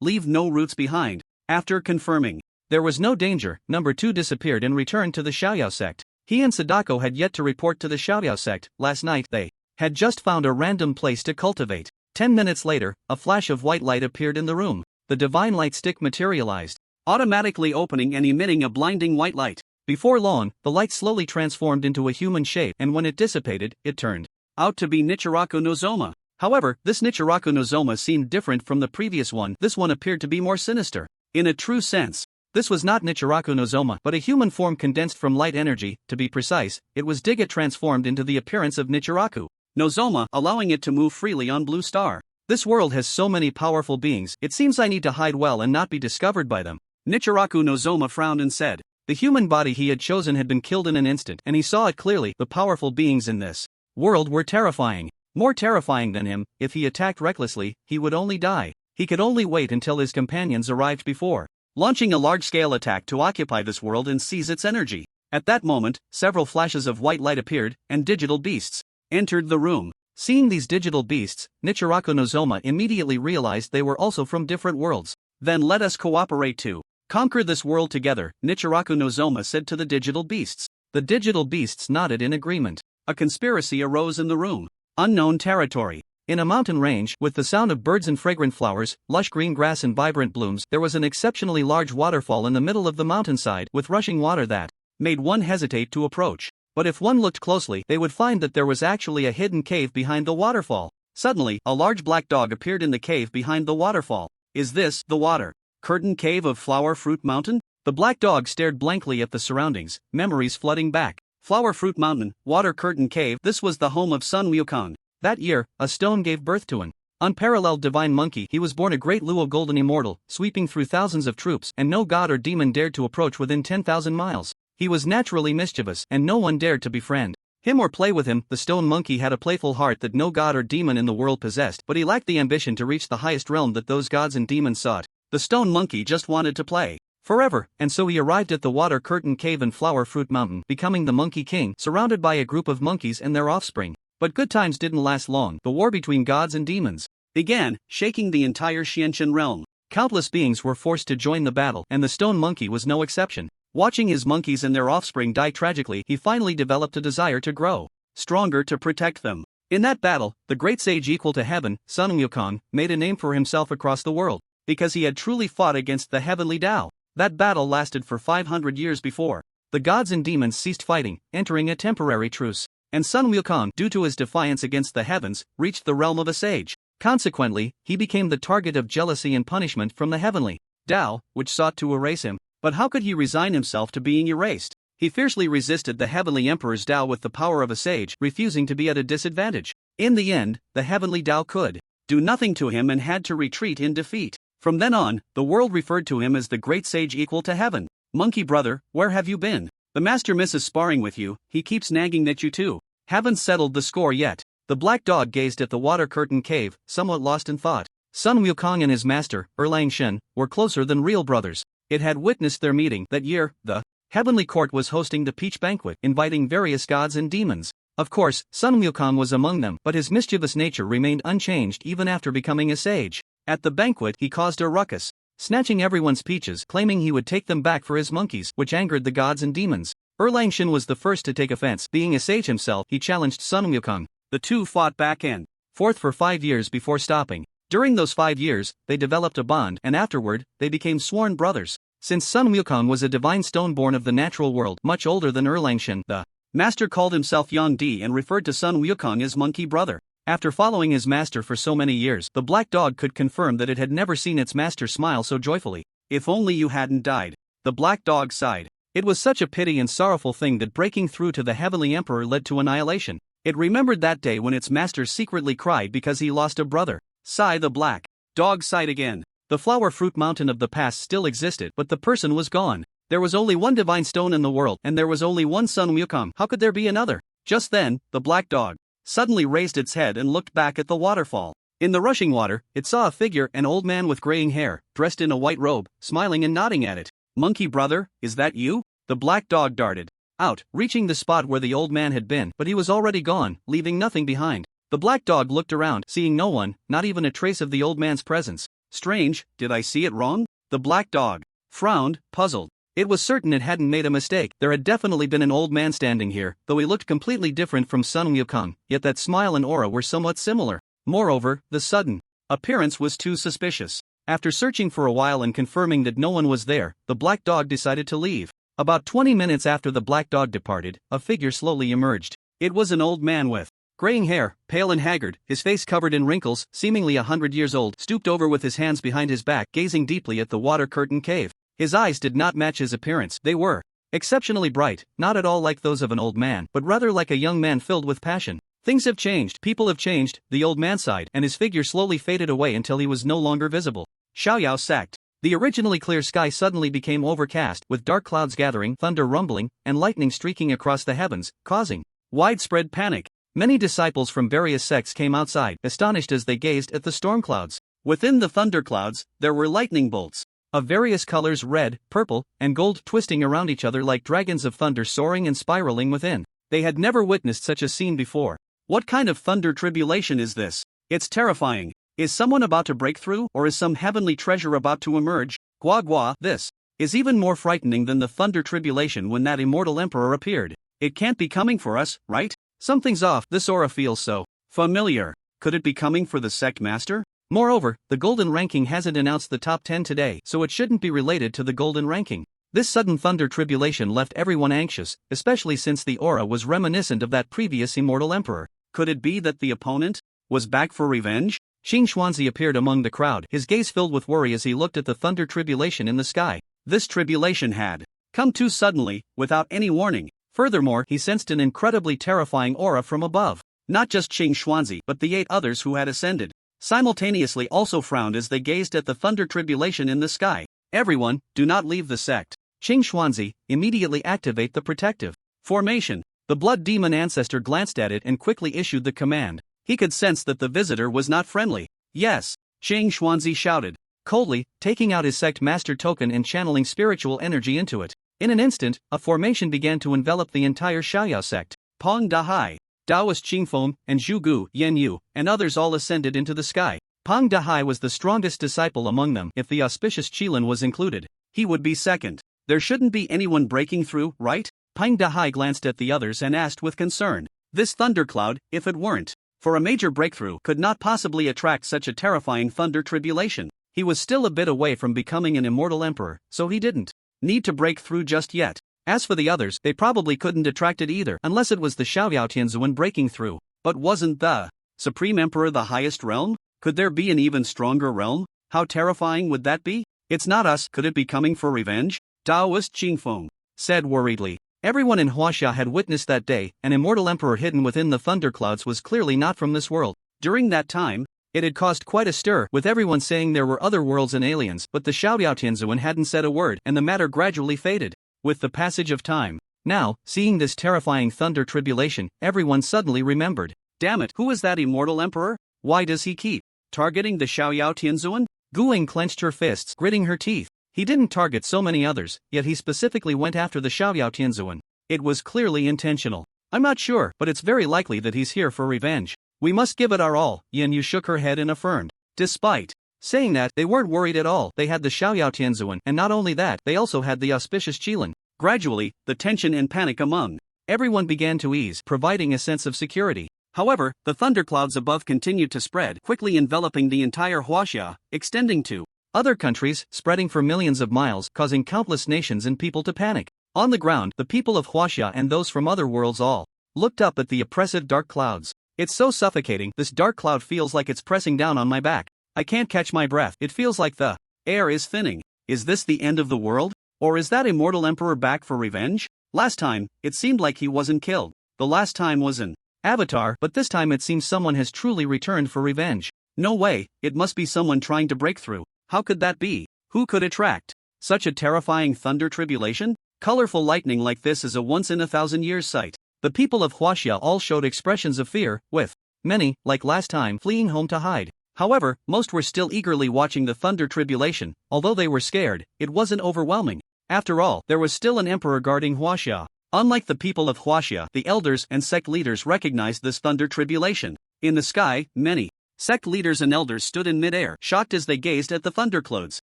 Speaker 2: Leave no roots behind. After confirming
Speaker 1: there was no danger, number 2 disappeared and returned to the Xiaoyao sect. He and Sadako had yet to report to the Xiaoyao sect. Last night they had just found a random place to cultivate. 10 minutes later, a flash of white light appeared in the room. The divine light stick materialized,
Speaker 2: automatically opening and emitting a blinding white light.
Speaker 1: Before long, the light slowly transformed into a human shape, and when it dissipated, it turned
Speaker 2: out to be Nichiraku no Zoma.
Speaker 1: However, this Nichiraku no Zoma seemed different from the previous one. This one appeared to be more sinister.
Speaker 2: In a true sense,
Speaker 1: this was not Nichiraku no Zoma, but a human form condensed from light energy. To be precise, it was Digat transformed into the appearance of Nichiraku
Speaker 2: no Zoma, allowing it to move freely on Blue Star.
Speaker 1: This world has so many powerful beings, it seems I need to hide well and not be discovered by them.
Speaker 2: Nichiraku no Zoma frowned and said,
Speaker 1: the human body he had chosen had been killed in an instant, and he saw it clearly. The powerful beings in this world were terrifying. More terrifying than him. If he attacked recklessly, he would only die. He could only wait until his companions arrived before
Speaker 2: launching a large-scale attack to occupy this world and seize its energy. At that moment, several flashes of white light appeared, and digital beasts entered the room.
Speaker 1: Seeing these digital beasts, Nichiraku no Zoma immediately realized they were also from different worlds.
Speaker 2: Then let us cooperate to conquer this world together, Nichiraku no Zoma said to the digital beasts.
Speaker 1: The digital beasts nodded in agreement.
Speaker 2: A conspiracy arose in the room. Unknown territory.
Speaker 1: In a mountain range, with the sound of birds and fragrant flowers, lush green grass and vibrant blooms, there was an exceptionally large waterfall in the middle of the mountainside, with rushing water that made one hesitate to approach. But if one looked closely, they would find that there was actually a hidden cave behind the waterfall.
Speaker 2: Suddenly, a large black dog appeared in the cave behind the waterfall. Is this the water curtain cave of Flower Fruit Mountain?
Speaker 1: The black dog stared blankly at the surroundings, memories flooding back.
Speaker 2: Flower Fruit Mountain, Water Curtain Cave. This was the home of Sun Wukong.
Speaker 1: That year, a stone gave birth to an unparalleled divine monkey. He was born a great Luo golden immortal, sweeping through thousands of troops, and no god or demon dared to approach within 10,000 miles. He was naturally mischievous, and no one dared to befriend him or play with him. The stone monkey had a playful heart that no god or demon in the world possessed, but he lacked the ambition to reach the highest realm that those gods and demons sought. The stone monkey just wanted to play forever, and so he arrived at the Water Curtain Cave and Flower Fruit Mountain, becoming the Monkey King, surrounded by a group of monkeys and their offspring. But good times didn't last long. The war between gods and demons
Speaker 2: began, shaking the entire Xiantian realm.
Speaker 1: Countless beings were forced to join the battle, and the stone monkey was no exception. Watching his monkeys and their offspring die tragically, he finally developed a desire to grow
Speaker 2: stronger to protect them.
Speaker 1: In that battle, the great sage equal to heaven, Sun Wukong, made a name for himself across the world, because he had truly fought against the heavenly Tao. That battle lasted for 500 years before the gods and demons ceased fighting, entering a temporary truce. And Sun Wukong, due to his defiance against the heavens, reached the realm of a sage. Consequently, he became the target of jealousy and punishment from the heavenly Tao, which sought to erase him. But how could he resign himself to being erased? He fiercely resisted the heavenly emperor's Tao with the power of a sage, refusing to be at a disadvantage. In the end, the heavenly Tao could do nothing to him and had to retreat in defeat. From then on, the world referred to him as the great sage equal to heaven. Monkey brother, where have you been? The master misses sparring with you. He keeps nagging that you two haven't settled the score yet. The black dog gazed at the Water Curtain Cave, somewhat lost in thought. Sun Wukong and his master, Erlang Shen, were closer than real brothers. It had witnessed their meeting. That year, the heavenly court was hosting the Peach Banquet, inviting various gods and demons. Of course, Sun Wukong was among them, but his mischievous nature remained unchanged even after becoming a sage. At the banquet, he caused a ruckus, snatching everyone's peaches, claiming he would take them back for his monkeys, which angered the gods and demons. Erlang Shen was the first to take offense. Being a sage himself, he challenged Sun Wukong. The two fought back and forth for 5 years before stopping. During those 5 years, they developed a bond, and afterward, they became sworn brothers. Since Sun Wukong was a divine stone born of the natural world, much older than Erlangshan, the
Speaker 2: master called himself Yang Di and referred to Sun Wukong as monkey brother.
Speaker 1: After following his master for so many years, the black dog could confirm that it had never seen its master smile so joyfully.
Speaker 2: If only you hadn't died. The black dog sighed.
Speaker 1: It was such a pity and sorrowful thing that breaking through to the Heavenly Emperor led to annihilation. It remembered that day when its master secretly cried because he lost a brother.
Speaker 2: Sigh, the black dog sighed again.
Speaker 1: The flower fruit mountain of the past still existed, but the person was gone. There was only one divine stone in the world, and there was only one Sun Wukong. How could there be another? Just then, the black dog suddenly raised its head and looked back at the waterfall. In the rushing water, it saw a figure, an old man with graying hair, dressed in a white robe, smiling and nodding at it.
Speaker 2: Monkey brother, is that you?
Speaker 1: The black dog darted out, reaching the spot where the old man had been, but he was already gone, leaving nothing behind. The black dog looked around, seeing no one, not even a trace of the old man's presence.
Speaker 2: Strange, did I see it wrong? The black dog frowned, puzzled.
Speaker 1: It was certain it hadn't made a mistake. There had definitely been an old man standing here, though he looked completely different from Sun Wukong, yet that smile and aura were somewhat similar. Moreover, the sudden
Speaker 2: appearance was too suspicious.
Speaker 1: After searching for a while and confirming that no one was there, the black dog decided to leave. About 20 minutes after the black dog departed, a figure slowly emerged.
Speaker 2: It was an old man with
Speaker 1: graying hair, pale and haggard, his face covered in wrinkles, seemingly 100 years old, stooped over with his hands behind his back, gazing deeply at the water-curtained cave. His eyes did not match his appearance. They were exceptionally bright, not at all like those of an old man, but rather like a young man filled with passion. Things have changed, people have changed, the old man sighed, and his figure slowly faded away until he was no longer visible.
Speaker 2: Xiaoyao sacked.
Speaker 1: The originally clear sky suddenly became overcast, with dark clouds gathering, thunder rumbling, and lightning streaking across the heavens, causing
Speaker 2: widespread panic.
Speaker 1: Many disciples from various sects came outside, astonished as they gazed at the storm clouds.
Speaker 2: Within the thunderclouds, there were lightning bolts
Speaker 1: of various colors, red, purple, and gold, twisting around each other like dragons of thunder, soaring and spiraling within. They had never witnessed such a scene before.
Speaker 2: What kind of thunder tribulation is this? It's terrifying. Is someone about to break through, or is some heavenly treasure about to emerge? Gua gua, this is even more frightening than the thunder tribulation when that immortal emperor appeared. It can't be coming for us, right?
Speaker 1: Something's off, this aura feels so
Speaker 2: familiar. Could it be coming for the sect master?
Speaker 1: Moreover, the golden ranking hasn't announced the top 10 today, so it shouldn't be related to the golden ranking. This sudden thunder tribulation left everyone anxious, especially since the aura was reminiscent of that previous immortal emperor.
Speaker 2: Could it be that the opponent was back for revenge?
Speaker 1: Qing Xuanzi appeared among the crowd, his gaze filled with worry as he looked at the thunder tribulation in the sky.
Speaker 2: This tribulation had come too suddenly, without any warning.
Speaker 1: Furthermore, he sensed an incredibly terrifying aura from above.
Speaker 2: Not just Qing Xuanzi, but the 8 others who had ascended simultaneously also frowned as they gazed at the thunder tribulation in the sky. Everyone, do not leave the sect.
Speaker 1: Qing Xuanzi, immediately activate the protective
Speaker 2: formation.
Speaker 1: The blood demon ancestor glanced at it and quickly issued the command.
Speaker 2: He could sense that the visitor was not friendly. Yes, Qing Xuanzi shouted
Speaker 1: coldly, taking out his sect master token and channeling spiritual energy into it. In an instant, a formation began to envelop the entire Xiaoyao sect.
Speaker 2: Peng Dahai, Taoist Qingfeng, and Zhu Gu, Yan Yu, and others all ascended into the sky.
Speaker 1: Peng Dahai was the strongest disciple among them. If the auspicious Qilin was included,
Speaker 2: he would be second. There shouldn't be anyone breaking through, right?
Speaker 1: Peng Dahai glanced at the others and asked with concern.
Speaker 2: This thundercloud, if it weren't for a major breakthrough, could not possibly attract such a terrifying thunder tribulation.
Speaker 1: He was still a bit away from becoming an immortal emperor, so he didn't
Speaker 2: need to break through just yet.
Speaker 1: As for the others, they probably couldn't attract it either, unless it was the Xiaoyao Tianzuan breaking through.
Speaker 2: But wasn't the Supreme Emperor the highest realm? Could there be an even stronger realm? How terrifying would that be? It's not us. Could it be coming for revenge? Taoist Qingfeng
Speaker 1: said worriedly. Everyone in Huaxia had witnessed that day. An immortal emperor hidden within the thunderclouds was clearly not from this world.
Speaker 2: During that time,
Speaker 1: it had caused quite a stir, with everyone saying there were other worlds and aliens, but the Xiaoyao Tianzuan hadn't said a word, and the matter gradually faded. With the passage of time. Now, seeing this terrifying thunder tribulation, everyone suddenly remembered.
Speaker 2: Damn it, who is that immortal emperor? Why does he keep targeting the Xiaoyao Tianzuan?
Speaker 1: Guling clenched her fists, gritting her teeth. He didn't target so many others, yet he specifically went after the Xiaoyao Tianzuan. It was clearly intentional. I'm not sure, but it's very likely that he's here for revenge. We must give it our all, Yan Yu shook her head and affirmed. Despite saying that, they weren't worried at all. They had the Xiaoyao Tianzuan, and not only that, they also had the auspicious Qilin.
Speaker 2: Gradually, the tension and panic among
Speaker 1: everyone began to ease, providing a sense of security.
Speaker 2: However, the thunderclouds above continued to spread, quickly enveloping the entire Huaxia, extending to
Speaker 1: Other countries, spreading for millions of miles, causing countless nations and people to panic. On the ground, the people of Huaxia and those from other worlds all looked up at the oppressive dark clouds. It's so suffocating, this dark cloud feels like it's pressing down on my back. I can't catch my breath, it feels like the air is thinning. Is this the end of the world? Or is that immortal emperor back for revenge? Last time, it seemed like he wasn't killed. The last time was an avatar, but this time it seems someone has truly returned for revenge. No way, it must be someone trying to break through. How could that be? Who could attract such a terrifying thunder tribulation? Colorful lightning like this is a once-in-a-thousand-years sight. The people of Huaxia all showed expressions of fear, with many, like last time, fleeing home to hide. However, most were still eagerly watching the thunder tribulation. Although they were scared, it wasn't overwhelming. After all, there was still an emperor guarding Huaxia. Unlike the people of Huaxia, the elders and sect leaders recognized this thunder tribulation. In the sky, many sect leaders and elders stood in midair, shocked as they gazed at the thunderclouds.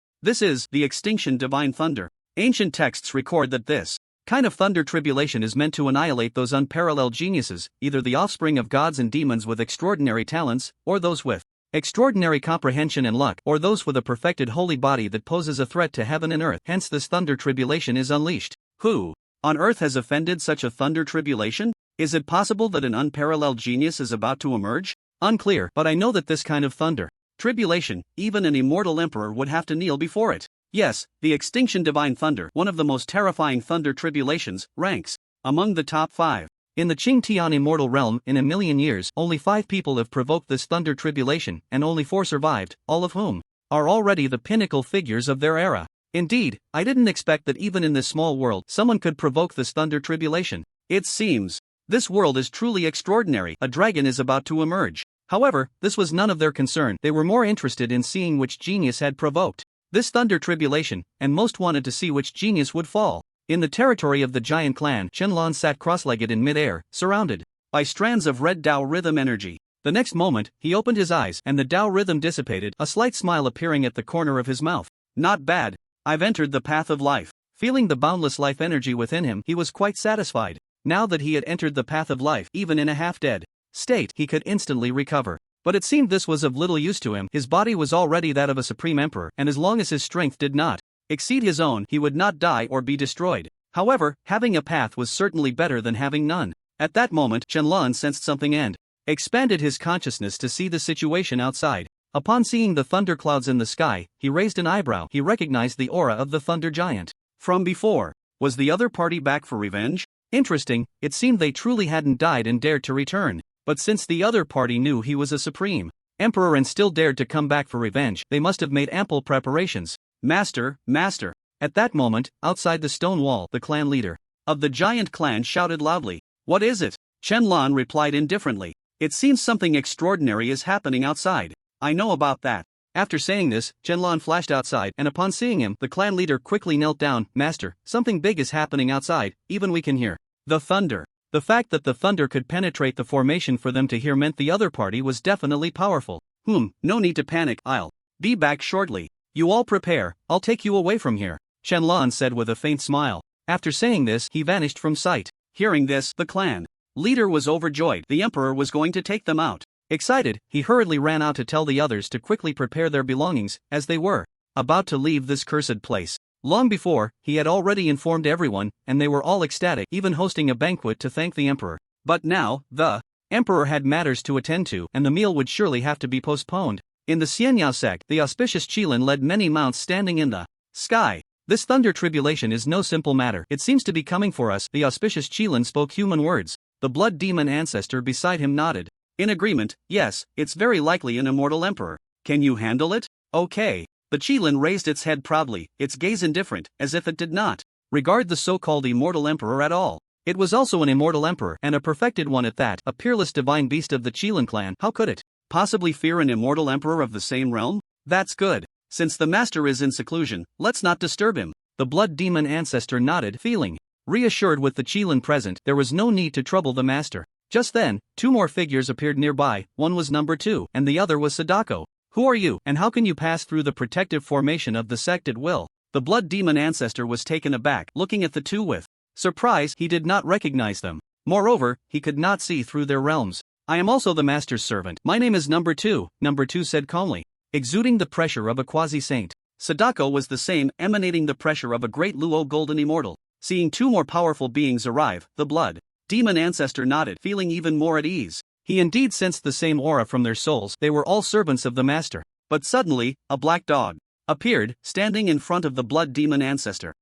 Speaker 1: This is the extinction divine thunder. Ancient texts record that this kind of thunder tribulation is meant to annihilate those unparalleled geniuses, either the offspring of gods and demons with extraordinary talents, or those with extraordinary comprehension and luck, or those with a perfected holy body that poses a threat to heaven and earth. Hence this thunder tribulation is unleashed. Who on earth has offended such a thunder tribulation? Is it possible that an unparalleled genius is about to emerge? Unclear, but I know that this kind of thunder tribulation, even an immortal emperor would have to kneel before it. Yes, the extinction divine thunder, one of the most terrifying thunder tribulations, ranks among the top 5. In the Qingtian immortal realm, in a million years, only 5 people have provoked this thunder tribulation, and only 4 survived, all of whom are already the pinnacle figures of their era. Indeed, I didn't expect that even in this small world, someone could provoke this thunder tribulation. It seems this world is truly extraordinary. A dragon is about to emerge. However, this was none of their concern. They were more interested in seeing which genius had provoked this thunder tribulation, and most wanted to see which genius would fall. In the territory of the giant clan, Shenlong sat cross-legged in mid-air, surrounded by strands of red Tao rhythm energy. The next moment, he opened his eyes, and the Tao rhythm dissipated, a slight smile appearing at the corner of his mouth. Not bad. I've entered the path of life. Feeling the boundless life energy within him, he was quite satisfied. Now that he had entered the path of life, even in a half-dead state, he could instantly recover. But it seemed this was of little use to him. His body was already that of a supreme emperor, and as long as his strength did not exceed his own, he would not die or be destroyed. However, having a path was certainly better than having none. At that moment, Shenlong sensed something and expanded his consciousness to see the situation outside. Upon seeing the thunderclouds in the sky, he raised an eyebrow. He recognized the aura of the thunder giant from before. Was the other party back for revenge? Interesting, it seemed they truly hadn't died and dared to return. But since the other party knew he was a supreme emperor and still dared to come back for revenge, they must have made ample preparations. Master, master. At that moment, outside the stone wall, the clan leader of the giant clan shouted loudly. What is it? Shenlong replied indifferently. It seems something extraordinary is happening outside. I know about that. After saying this, Shenlong flashed outside, and upon seeing him, the clan leader quickly knelt down. Master, something big is happening outside, even we can hear the thunder. The fact that the thunder could penetrate the formation for them to hear meant the other party was definitely powerful. No need to panic, I'll be back shortly. You all prepare, I'll take you away from here, Shenlong said with a faint smile. After saying this, he vanished from sight. Hearing this, the clan leader was overjoyed. The emperor was going to take them out. Excited, he hurriedly ran out to tell the others to quickly prepare their belongings, as they were about to leave this cursed place. Long before, he had already informed everyone, and they were all ecstatic, even hosting a banquet to thank the emperor. But now, the emperor had matters to attend to, and the meal would surely have to be postponed. In the Xianyao sect, the auspicious Qilin led many mounts standing in the sky. This thunder tribulation is no simple matter. It seems to be coming for us. The auspicious Qilin spoke human words. The blood demon ancestor beside him nodded. In agreement, yes, it's very likely an immortal emperor. Can you handle it? Okay. The Qilin raised its head proudly, its gaze indifferent, as if it did not regard the so-called immortal emperor at all. It was also an immortal emperor, and a perfected one at that, a peerless divine beast of the Qilin clan. How could it possibly fear an immortal emperor of the same realm? That's good. Since the master is in seclusion, let's not disturb him. The blood demon ancestor nodded, feeling reassured with the Qilin present. There was no need to trouble the master. Just then, 2 more figures appeared nearby. One was number 2, and the other was Sadako. Who are you, and how can you pass through the protective formation of the sect at will? The blood demon ancestor was taken aback, looking at the two with surprise. He did not recognize them. Moreover, he could not see through their realms. I am also the master's servant. My name is number 2, number 2 said calmly, exuding the pressure of a quasi-saint.
Speaker 2: Sadako was the same, emanating the pressure of a great Luo golden immortal. Seeing two more powerful beings arrive, the blood demon ancestor nodded, feeling even more at ease. He indeed sensed the same aura from their souls. They were all servants of the master. But suddenly, a black dog appeared, standing in front of the blood demon ancestor.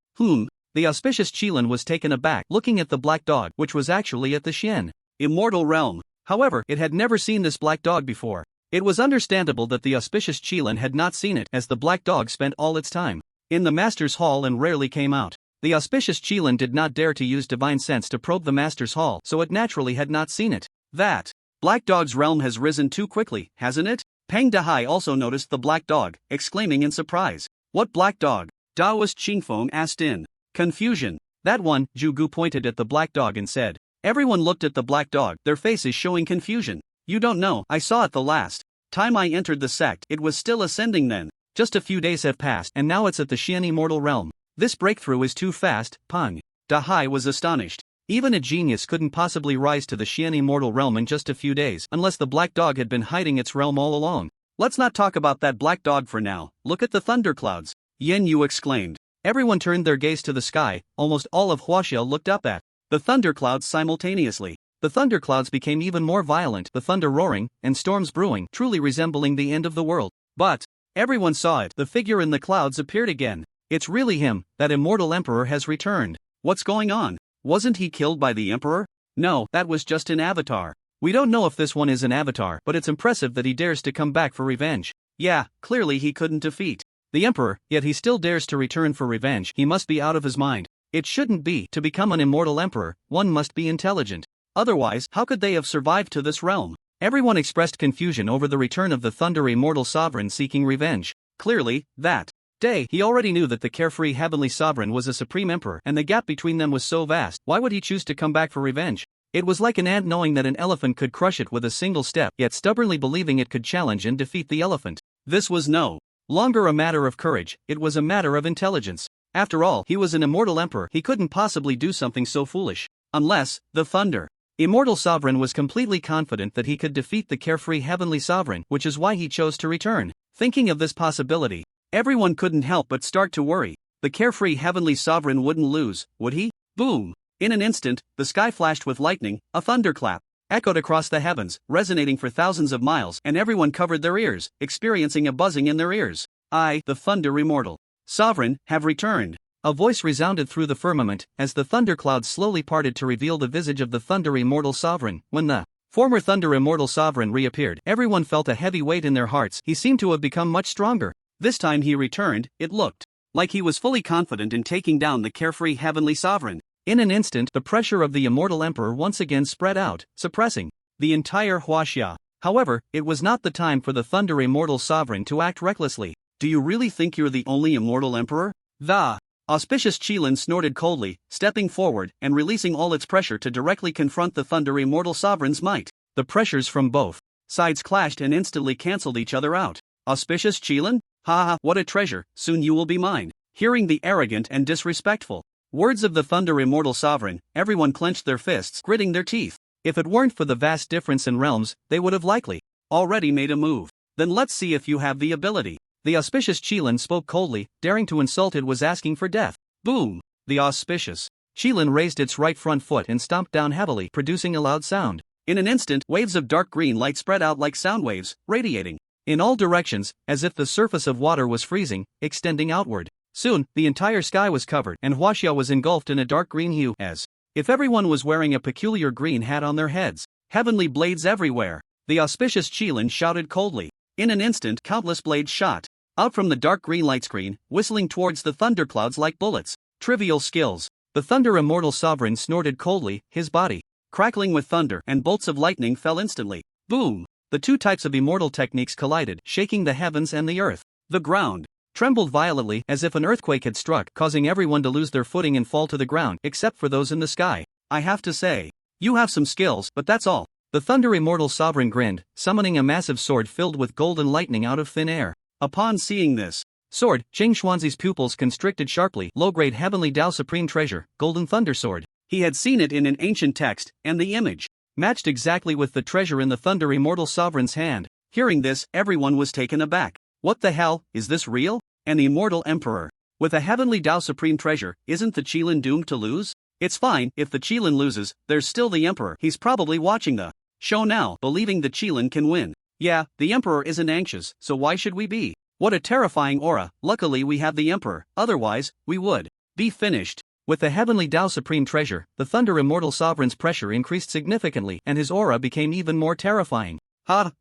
Speaker 2: The auspicious Qilin was taken aback, looking at the black dog, which was actually at the Xian immortal realm. However, it had never seen this black dog before. It was understandable that the auspicious Qilin had not seen it, as the black dog spent all its time in the master's hall and rarely came out. The auspicious Qilin did not dare to use divine sense to probe the master's hall, so it naturally had not seen it. That black dog's realm has risen too quickly, hasn't it? Peng Dahai also noticed the black dog, exclaiming in surprise. What black dog? Daoist Qingfeng asked in confusion. That one, Zhu Gu pointed at the black dog and said. Everyone looked at the black dog, their faces showing confusion. You don't know, I saw it the last time I entered the sect. It was still ascending then. Just a few days have passed and now it's at the Xian immortal realm. This breakthrough is too fast. Peng Dahai was astonished. Even a genius couldn't possibly rise to the Xian immortal realm in just a few days unless the black dog had been hiding its realm all along. Let's not talk about that black dog for now. Look at the thunderclouds, Yen Yu exclaimed. Everyone turned their gaze to the sky. Almost all of Huaxiao looked up at the thunderclouds simultaneously. The thunderclouds became even more violent, the thunder roaring, and storms brewing, truly resembling the end of the world. But everyone saw it. The figure in the clouds appeared again. It's really him. That immortal emperor has returned. What's going on? Wasn't he killed by the emperor? No, that was just an avatar. We don't know if this one is an avatar, but it's impressive that he dares to come back for revenge. Yeah, clearly he couldn't defeat the emperor, yet he still dares to return for revenge. He must be out of his mind. It shouldn't be. To become an immortal emperor, one must be intelligent. Otherwise, how could they have survived to this realm? Everyone expressed confusion over the return of the Thunder Immortal Sovereign seeking revenge. Clearly, that day, he already knew that the carefree Heavenly Sovereign was a supreme emperor, and the gap between them was so vast. Why would he choose to come back for revenge? It was like an ant knowing that an elephant could crush it with a single step, yet stubbornly believing it could challenge and defeat the elephant. This was no longer a matter of courage, it was a matter of intelligence. After all, he was an immortal emperor. He couldn't possibly do something so foolish. Unless, the Thunder Immortal Sovereign was completely confident that he could defeat the carefree Heavenly Sovereign, which is why he chose to return. Thinking of this possibility, everyone couldn't help but start to worry. The carefree Heavenly Sovereign wouldn't lose, would he? Boom! In an instant, the sky flashed with lightning, a thunderclap echoed across the heavens, resonating for thousands of miles, and everyone covered their ears, experiencing a buzzing in their ears. I, the Thunder Immortal Sovereign, have returned. A voice resounded through the firmament, as the thunderclouds slowly parted to reveal the visage of the Thunder Immortal Sovereign. When the former Thunder Immortal Sovereign reappeared, everyone felt a heavy weight in their hearts. He seemed to have become much stronger. This time he returned, it looked like he was fully confident in taking down the carefree Heavenly Sovereign. In an instant, the pressure of the Immortal Emperor once again spread out, suppressing the entire Huaxia. However, it was not the time for the Thunder Immortal Sovereign to act recklessly. Do you really think you're the only Immortal Emperor? The auspicious Qilin snorted coldly, stepping forward and releasing all its pressure to directly confront the Thunder Immortal Sovereign's might. The pressures from both sides clashed and instantly cancelled each other out. Auspicious Qilin? Ha ha, what a treasure, soon you will be mine. Hearing the arrogant and disrespectful words of the Thunder Immortal Sovereign, everyone clenched their fists, gritting their teeth. If it weren't for the vast difference in realms, they would have likely already made a move. Then let's see if you have the ability. The auspicious Qilin spoke coldly, daring to insult it was asking for death. Boom! The auspicious Qilin raised its right front foot and stomped down heavily, producing a loud sound. In an instant, waves of dark green light spread out like sound waves, radiating in all directions, as if the surface of water was freezing, extending outward. Soon, the entire sky was covered, and Huaxia was engulfed in a dark green hue, as if everyone was wearing a peculiar green hat on their heads. Heavenly blades everywhere. The auspicious Qilin shouted coldly. In an instant, countless blades shot out from the dark green light screen, whistling towards the thunderclouds like bullets. Trivial skills. The Thunder Immortal Sovereign snorted coldly, his body crackling with thunder, and bolts of lightning fell instantly. Boom! The two types of immortal techniques collided, shaking the heavens and the earth. The ground trembled violently, as if an earthquake had struck, causing everyone to lose their footing and fall to the ground, except for those in the sky. I have to say, you have some skills, but that's all. The Thunder Immortal Sovereign grinned, summoning a massive sword filled with golden lightning out of thin air. Upon seeing this sword, Zheng Xuanzi's pupils constricted sharply. Low-grade Heavenly Dao Supreme Treasure, Golden Thunder Sword. He had seen it in an ancient text, and the image matched exactly with the treasure in the Thunder Immortal Sovereign's hand. Hearing this, everyone was taken aback. What the hell, is this real? An immortal emperor. With a heavenly Tao supreme treasure, isn't the Qilin doomed to lose? It's fine, if the Qilin loses, there's still the emperor. He's probably watching the show now, believing the Qilin can win. Yeah, the emperor isn't anxious, so why should we be? What a terrifying aura. Luckily we have the emperor, otherwise, we would be finished.
Speaker 1: With the heavenly Tao supreme treasure, the Thunder Immortal Sovereign's pressure increased significantly and his aura became even more terrifying.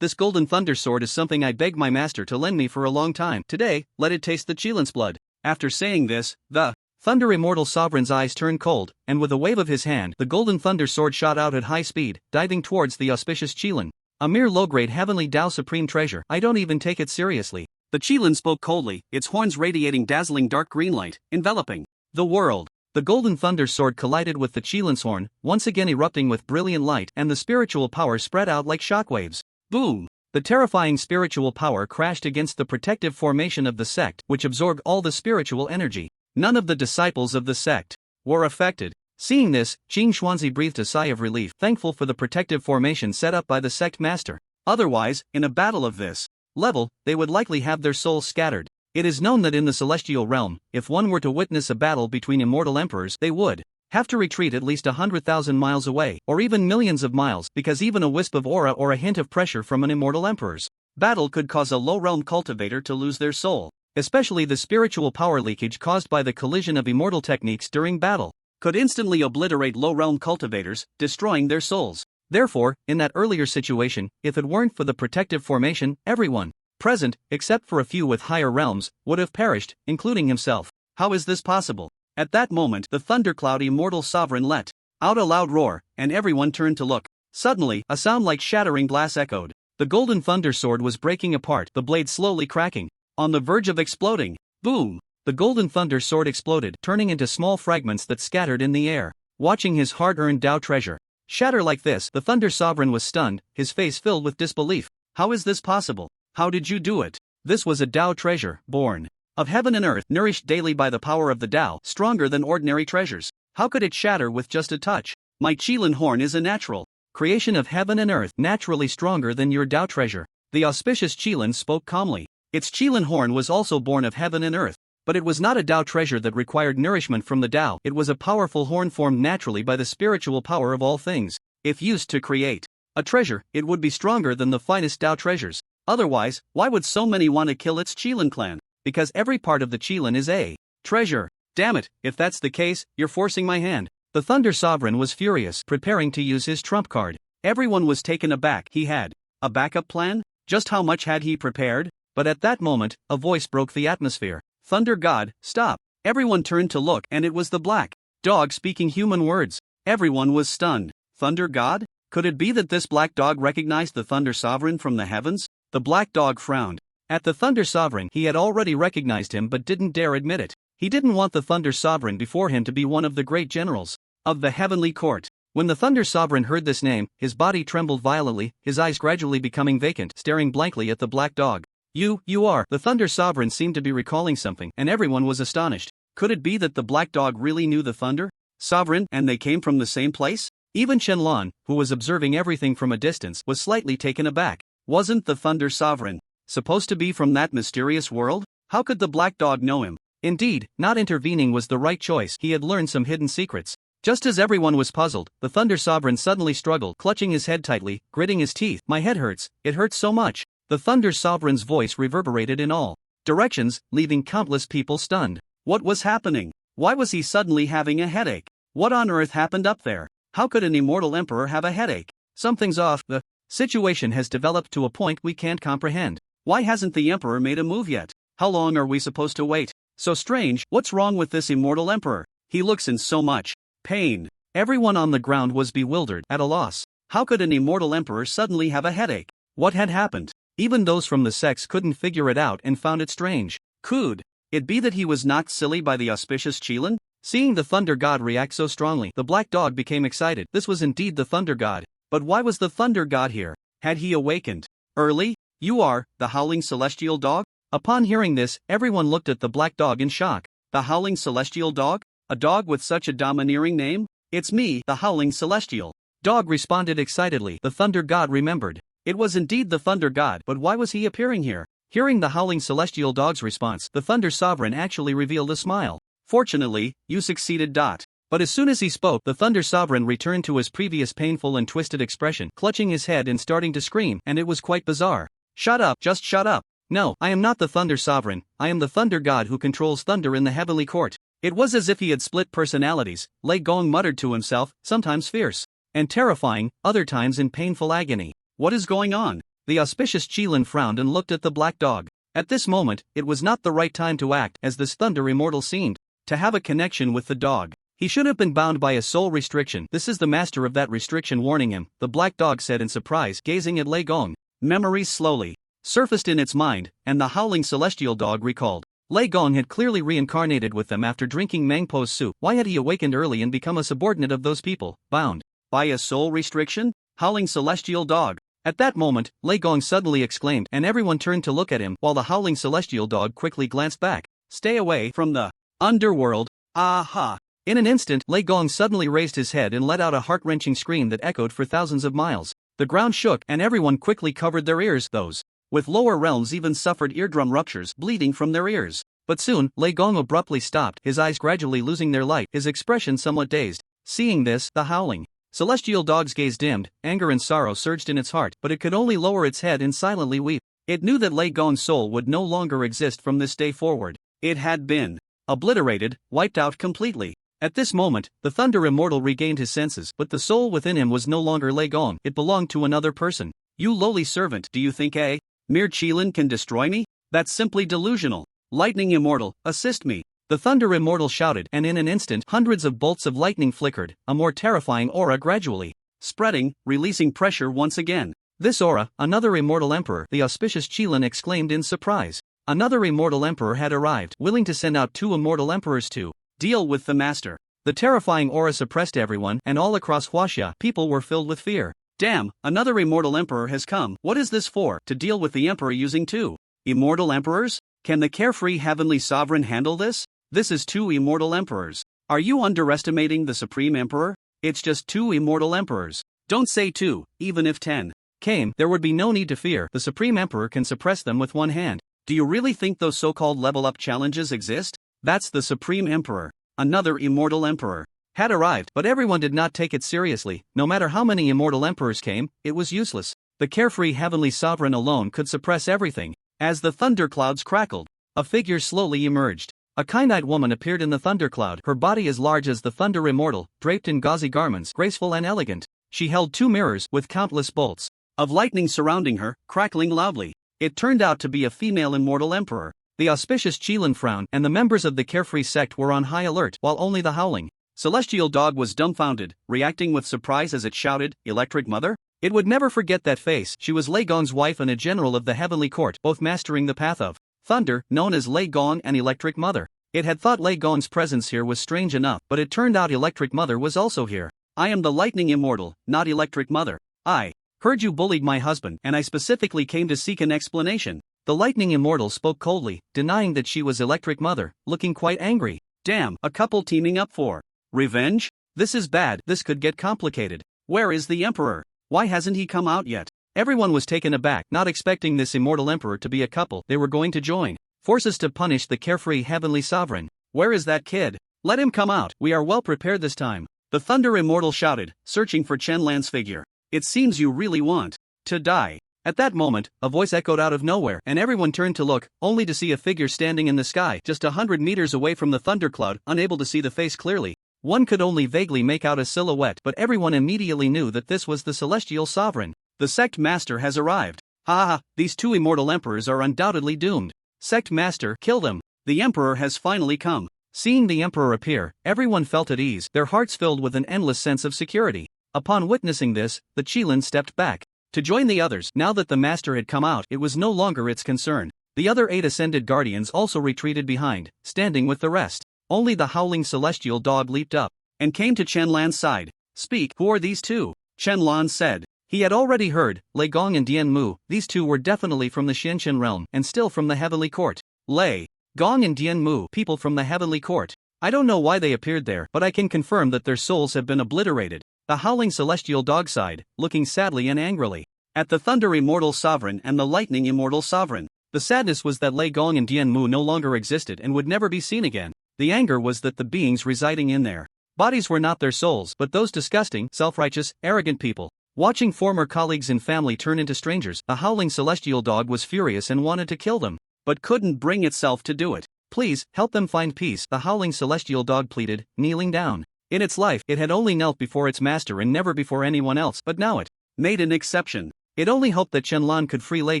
Speaker 1: This golden thunder sword is something I begged my master to lend me for a long time. Today, let it taste the Qilin's blood. After saying this, the Thunder Immortal Sovereign's eyes turned cold, and with a wave of his hand, the golden thunder sword shot out at high speed, diving towards the auspicious Qilin. A mere low-grade heavenly Tao supreme treasure, I don't even take it seriously.
Speaker 2: The Qilin spoke coldly, its horns radiating dazzling dark green light, enveloping the world.
Speaker 1: The golden thunder sword collided with the Qilin's horn, once again erupting with brilliant light, and the spiritual power spread out like shockwaves.
Speaker 2: Boom!
Speaker 1: The terrifying spiritual power crashed against the protective formation of the sect, which absorbed all the spiritual energy. None of the disciples of the sect were affected. Seeing this, Jing Xuanzi breathed a sigh of relief, thankful for the protective formation set up by the sect master. Otherwise, in a battle of this level, they would likely have their souls scattered. It is known that in the celestial realm, if one were to witness a battle between immortal emperors, they would have to retreat at least 100,000 miles away, or even millions of miles, because even a wisp of aura or a hint of pressure from an immortal emperor's battle could cause a low-realm cultivator to lose their soul. Especially the spiritual power leakage caused by the collision of immortal techniques during battle could instantly obliterate low-realm cultivators, destroying their souls. Therefore, in that earlier situation, if it weren't for the protective formation, everyone present, except for a few with higher realms, would have perished, including himself. How is this possible? At that moment, the thundercloud immortal sovereign let out a loud roar, and everyone turned to look. Suddenly, a sound like shattering glass echoed. The golden thunder sword was breaking apart, the blade slowly cracking, on the verge of exploding. Boom! The golden thunder sword exploded, turning into small fragments that scattered in the air. Watching his hard-earned Tao treasure shatter like this, the thunder sovereign was stunned, his face filled with disbelief. How is this possible? How did you do it? This was a Tao treasure, born of heaven and earth, nourished daily by the power of the Tao, stronger than ordinary treasures. How could it shatter with just a touch? My Qilin horn is a natural creation of heaven and earth, naturally stronger than your Tao treasure. The auspicious Qilin spoke calmly. Its Qilin horn was also born of heaven and earth, but it was not a Tao treasure that required nourishment from the Tao. It was a powerful horn formed naturally by the spiritual power of all things. If used to create a treasure, it would be stronger than the finest Tao treasures. Otherwise, why would so many want to kill its Qilin clan? Because every part of the Qilin is a treasure. Damn it, if that's the case, you're forcing my hand. The Thunder Sovereign was furious, preparing to use his trump card. Everyone was taken aback. He had a backup plan? Just how much had he prepared? But at that moment, a voice broke the atmosphere. Thunder God, stop. Everyone turned to look, and it was the black dog speaking human words. Everyone was stunned. Thunder God? Could it be that this black dog recognized the Thunder Sovereign from the heavens? The black dog frowned. At the Thunder Sovereign, he had already recognized him but didn't dare admit it. He didn't want the Thunder Sovereign before him to be one of the great generals of the heavenly court. When the Thunder Sovereign heard this name, his body trembled violently, his eyes gradually becoming vacant, staring blankly at the black dog. You are. The Thunder Sovereign seemed to be recalling something, and everyone was astonished. Could it be that the black dog really knew the Thunder Sovereign, and they came from the same place? Even Shenlong, who was observing everything from a distance, was slightly taken aback. Wasn't the Thunder Sovereign supposed to be from that mysterious world? How could the black dog know him? Indeed, not intervening was the right choice. He had learned some hidden secrets. Just as everyone was puzzled, the Thunder Sovereign suddenly struggled, clutching his head tightly, gritting his teeth. My head hurts, it hurts so much. The Thunder Sovereign's voice reverberated in all directions, leaving countless people stunned. What was happening? Why was he suddenly having a headache? What on earth happened up there? How could an immortal emperor have a headache? Something's off. The situation has developed to a point we can't comprehend. Why hasn't the emperor made a move yet? How long are we supposed to wait? So strange. What's wrong with this immortal emperor? He looks in so much pain. Everyone on the ground was bewildered, at a loss. How could an immortal emperor suddenly have a headache? What had happened? Even those from the sects couldn't figure it out and found it strange. Could it be that he was knocked silly by the auspicious Qilin? Seeing the Thunder God react so strongly, the black dog became excited. This was indeed the Thunder God. But why was the Thunder God here? Had he awakened early? You are the Howling Celestial Dog? Upon hearing this, everyone looked at the black dog in shock. The Howling Celestial Dog? A dog with such a domineering name? It's me, the Howling Celestial Dog responded excitedly. The Thunder God remembered. It was indeed the Thunder God, but why was he appearing here? Hearing the howling celestial dog's response, the Thunder Sovereign actually revealed a smile.
Speaker 2: Fortunately, you succeeded.
Speaker 1: But as soon as he spoke, the Thunder Sovereign returned to his previous painful and twisted expression, clutching his head and starting to scream, and it was quite bizarre.
Speaker 2: Shut up, just shut up.
Speaker 1: No, I am not the Thunder Sovereign, I am the Thunder God who controls thunder in the heavenly court.
Speaker 2: It was as if he had split personalities. Lei Gong muttered to himself, sometimes fierce
Speaker 1: and terrifying, other times in painful agony.
Speaker 2: What is going on?
Speaker 1: The auspicious Qilin frowned and looked at the black dog. At this moment, it was not the right time to act, as this Thunder Immortal seemed to have a connection with the dog. He should have been bound by a soul restriction. This is the master of that restriction warning him, the black dog said in surprise, gazing at Lei Gong.
Speaker 2: Memories slowly surfaced in its mind, and the howling celestial dog recalled.
Speaker 1: Lei Gong had clearly reincarnated with them after drinking Mangpo's soup. Why had he awakened early and become a subordinate of those people, bound
Speaker 2: by a soul restriction? Howling celestial dog.
Speaker 1: At that moment, Lei Gong suddenly exclaimed, and everyone turned to look at him, while the howling celestial dog quickly glanced back.
Speaker 2: Stay away from the underworld. Aha!
Speaker 1: In an instant, Lei Gong suddenly raised his head and let out a heart-wrenching scream that echoed for thousands of miles. The ground shook, and everyone quickly covered their ears. Those with lower realms even suffered eardrum ruptures, bleeding from their ears. But soon, Lei Gong abruptly stopped, his eyes gradually losing their light, his expression somewhat dazed. Seeing this, the howling celestial dog's gaze dimmed, anger and sorrow surged in its heart, but it could only lower its head and silently weep. It knew that Lei Gong's soul would no longer exist from this day forward.
Speaker 2: It had been obliterated, wiped out completely.
Speaker 1: At this moment, the Thunder Immortal regained his senses, but the soul within him was no longer Lei Gong, it belonged to another person.
Speaker 2: You lowly servant, do you think a mere Qilin can destroy me? That's simply delusional. Lightning Immortal, assist me.
Speaker 1: The Thunder Immortal shouted, and in an instant, hundreds of bolts of lightning flickered, a more terrifying aura gradually
Speaker 2: spreading, releasing pressure once again.
Speaker 1: This aura, another Immortal Emperor, the auspicious Qilin exclaimed in surprise. Another Immortal Emperor had arrived, willing to send out 2 Immortal Emperors to
Speaker 2: deal with the master.
Speaker 1: The terrifying aura suppressed everyone, and all across Huaxia, people were filled with fear.
Speaker 2: Damn, another Immortal Emperor has come. What is this for? To deal with the Emperor using 2 Immortal Emperors? Can the carefree Heavenly Sovereign handle this? This is 2 Immortal Emperors. Are you underestimating the Supreme Emperor? It's just 2 Immortal Emperors. Don't say 2, even if 10
Speaker 1: came, there would be no need to fear. The Supreme Emperor can suppress them with one hand.
Speaker 2: Do you really think those so-called level-up challenges exist? That's the Supreme Emperor. Another Immortal Emperor
Speaker 1: had arrived, but everyone did not take it seriously. No matter how many Immortal Emperors came, it was useless. The carefree Heavenly Sovereign alone could suppress everything. As the thunderclouds crackled, a figure slowly emerged. A kind-eyed woman appeared in the thundercloud, her body as large as the Thunder Immortal, draped in gauzy garments, graceful and elegant. She held 2 mirrors, with countless bolts
Speaker 2: of lightning surrounding her, crackling loudly. It turned out to be a female Immortal Emperor.
Speaker 1: The auspicious Qilin frowned, and the members of the carefree sect were on high alert, while only the howling
Speaker 2: celestial dog was dumbfounded, reacting with surprise as it shouted, "Electric Mother?"
Speaker 1: It would never forget that face. She was Lei Gong's wife and a general of the heavenly court, both mastering the path of thunder, known as Lei Gong and Electric Mother. It had thought Lei Gong's presence here was strange enough, but it turned out Electric Mother was also here.
Speaker 2: I am the Lightning Immortal, not Electric Mother. I
Speaker 1: heard you bullied my husband,
Speaker 2: and I specifically came to seek an explanation.
Speaker 1: The Lightning Immortal spoke coldly, denying that she was Electric Mother, looking quite angry.
Speaker 2: Damn, a couple teaming up for revenge?
Speaker 1: This is bad, this could get complicated.
Speaker 2: Where is the Emperor? Why hasn't he come out yet?
Speaker 1: Everyone was taken aback, not expecting this Immortal Emperor to be a couple they were going to join forces to punish the carefree Heavenly Sovereign.
Speaker 2: Where is that kid? Let him come out, we are well prepared this time. The Thunder Immortal shouted, searching for Chen Lan's figure. It seems you really want to die.
Speaker 1: At that moment, a voice echoed out of nowhere, and everyone turned to look, only to see a figure standing in the sky, just 100 meters away from the thundercloud, unable to see the face clearly. One could only vaguely make out a silhouette, but everyone immediately knew that this was the Celestial Sovereign.
Speaker 2: The Sect Master has arrived. Ha ha, these 2 Immortal Emperors are undoubtedly doomed.
Speaker 1: Sect Master, kill them.
Speaker 2: The Emperor has finally come.
Speaker 1: Seeing the Emperor appear, everyone felt at ease, their hearts filled with an endless sense of security. Upon witnessing this, the Qilin stepped back to join the others. Now that the Master had come out, it was no longer its concern. The other 8 Ascended Guardians also retreated behind, standing with the rest. Only the howling celestial dog leaped up
Speaker 2: and came to Chen Lan's side. Speak, who are these 2? Chen Lan said.
Speaker 1: He had already heard, Lei Gong and Dian Mu, these 2 were definitely from the Xianqian realm, and still from the heavenly court. Lei Gong and Dian Mu, people from the heavenly court. I don't know why they appeared there, but I can confirm that their souls have been obliterated. The howling celestial dog sighed, looking sadly and angrily at the Thunder Immortal Sovereign and the Lightning Immortal Sovereign.
Speaker 2: The sadness was that Lei Gong and Dian Mu no longer existed and would never be seen again. The anger was that the beings residing in their bodies were not their souls but those disgusting, self-righteous, arrogant people. Watching former colleagues and family turn into strangers, a howling celestial dog was furious and wanted to kill them, but couldn't bring itself to do it. Please, help them find peace, the howling celestial dog pleaded, kneeling down. In its life, it had only knelt before its master and never before anyone else, but now it made an exception. It only hoped that Qianlan could free Lei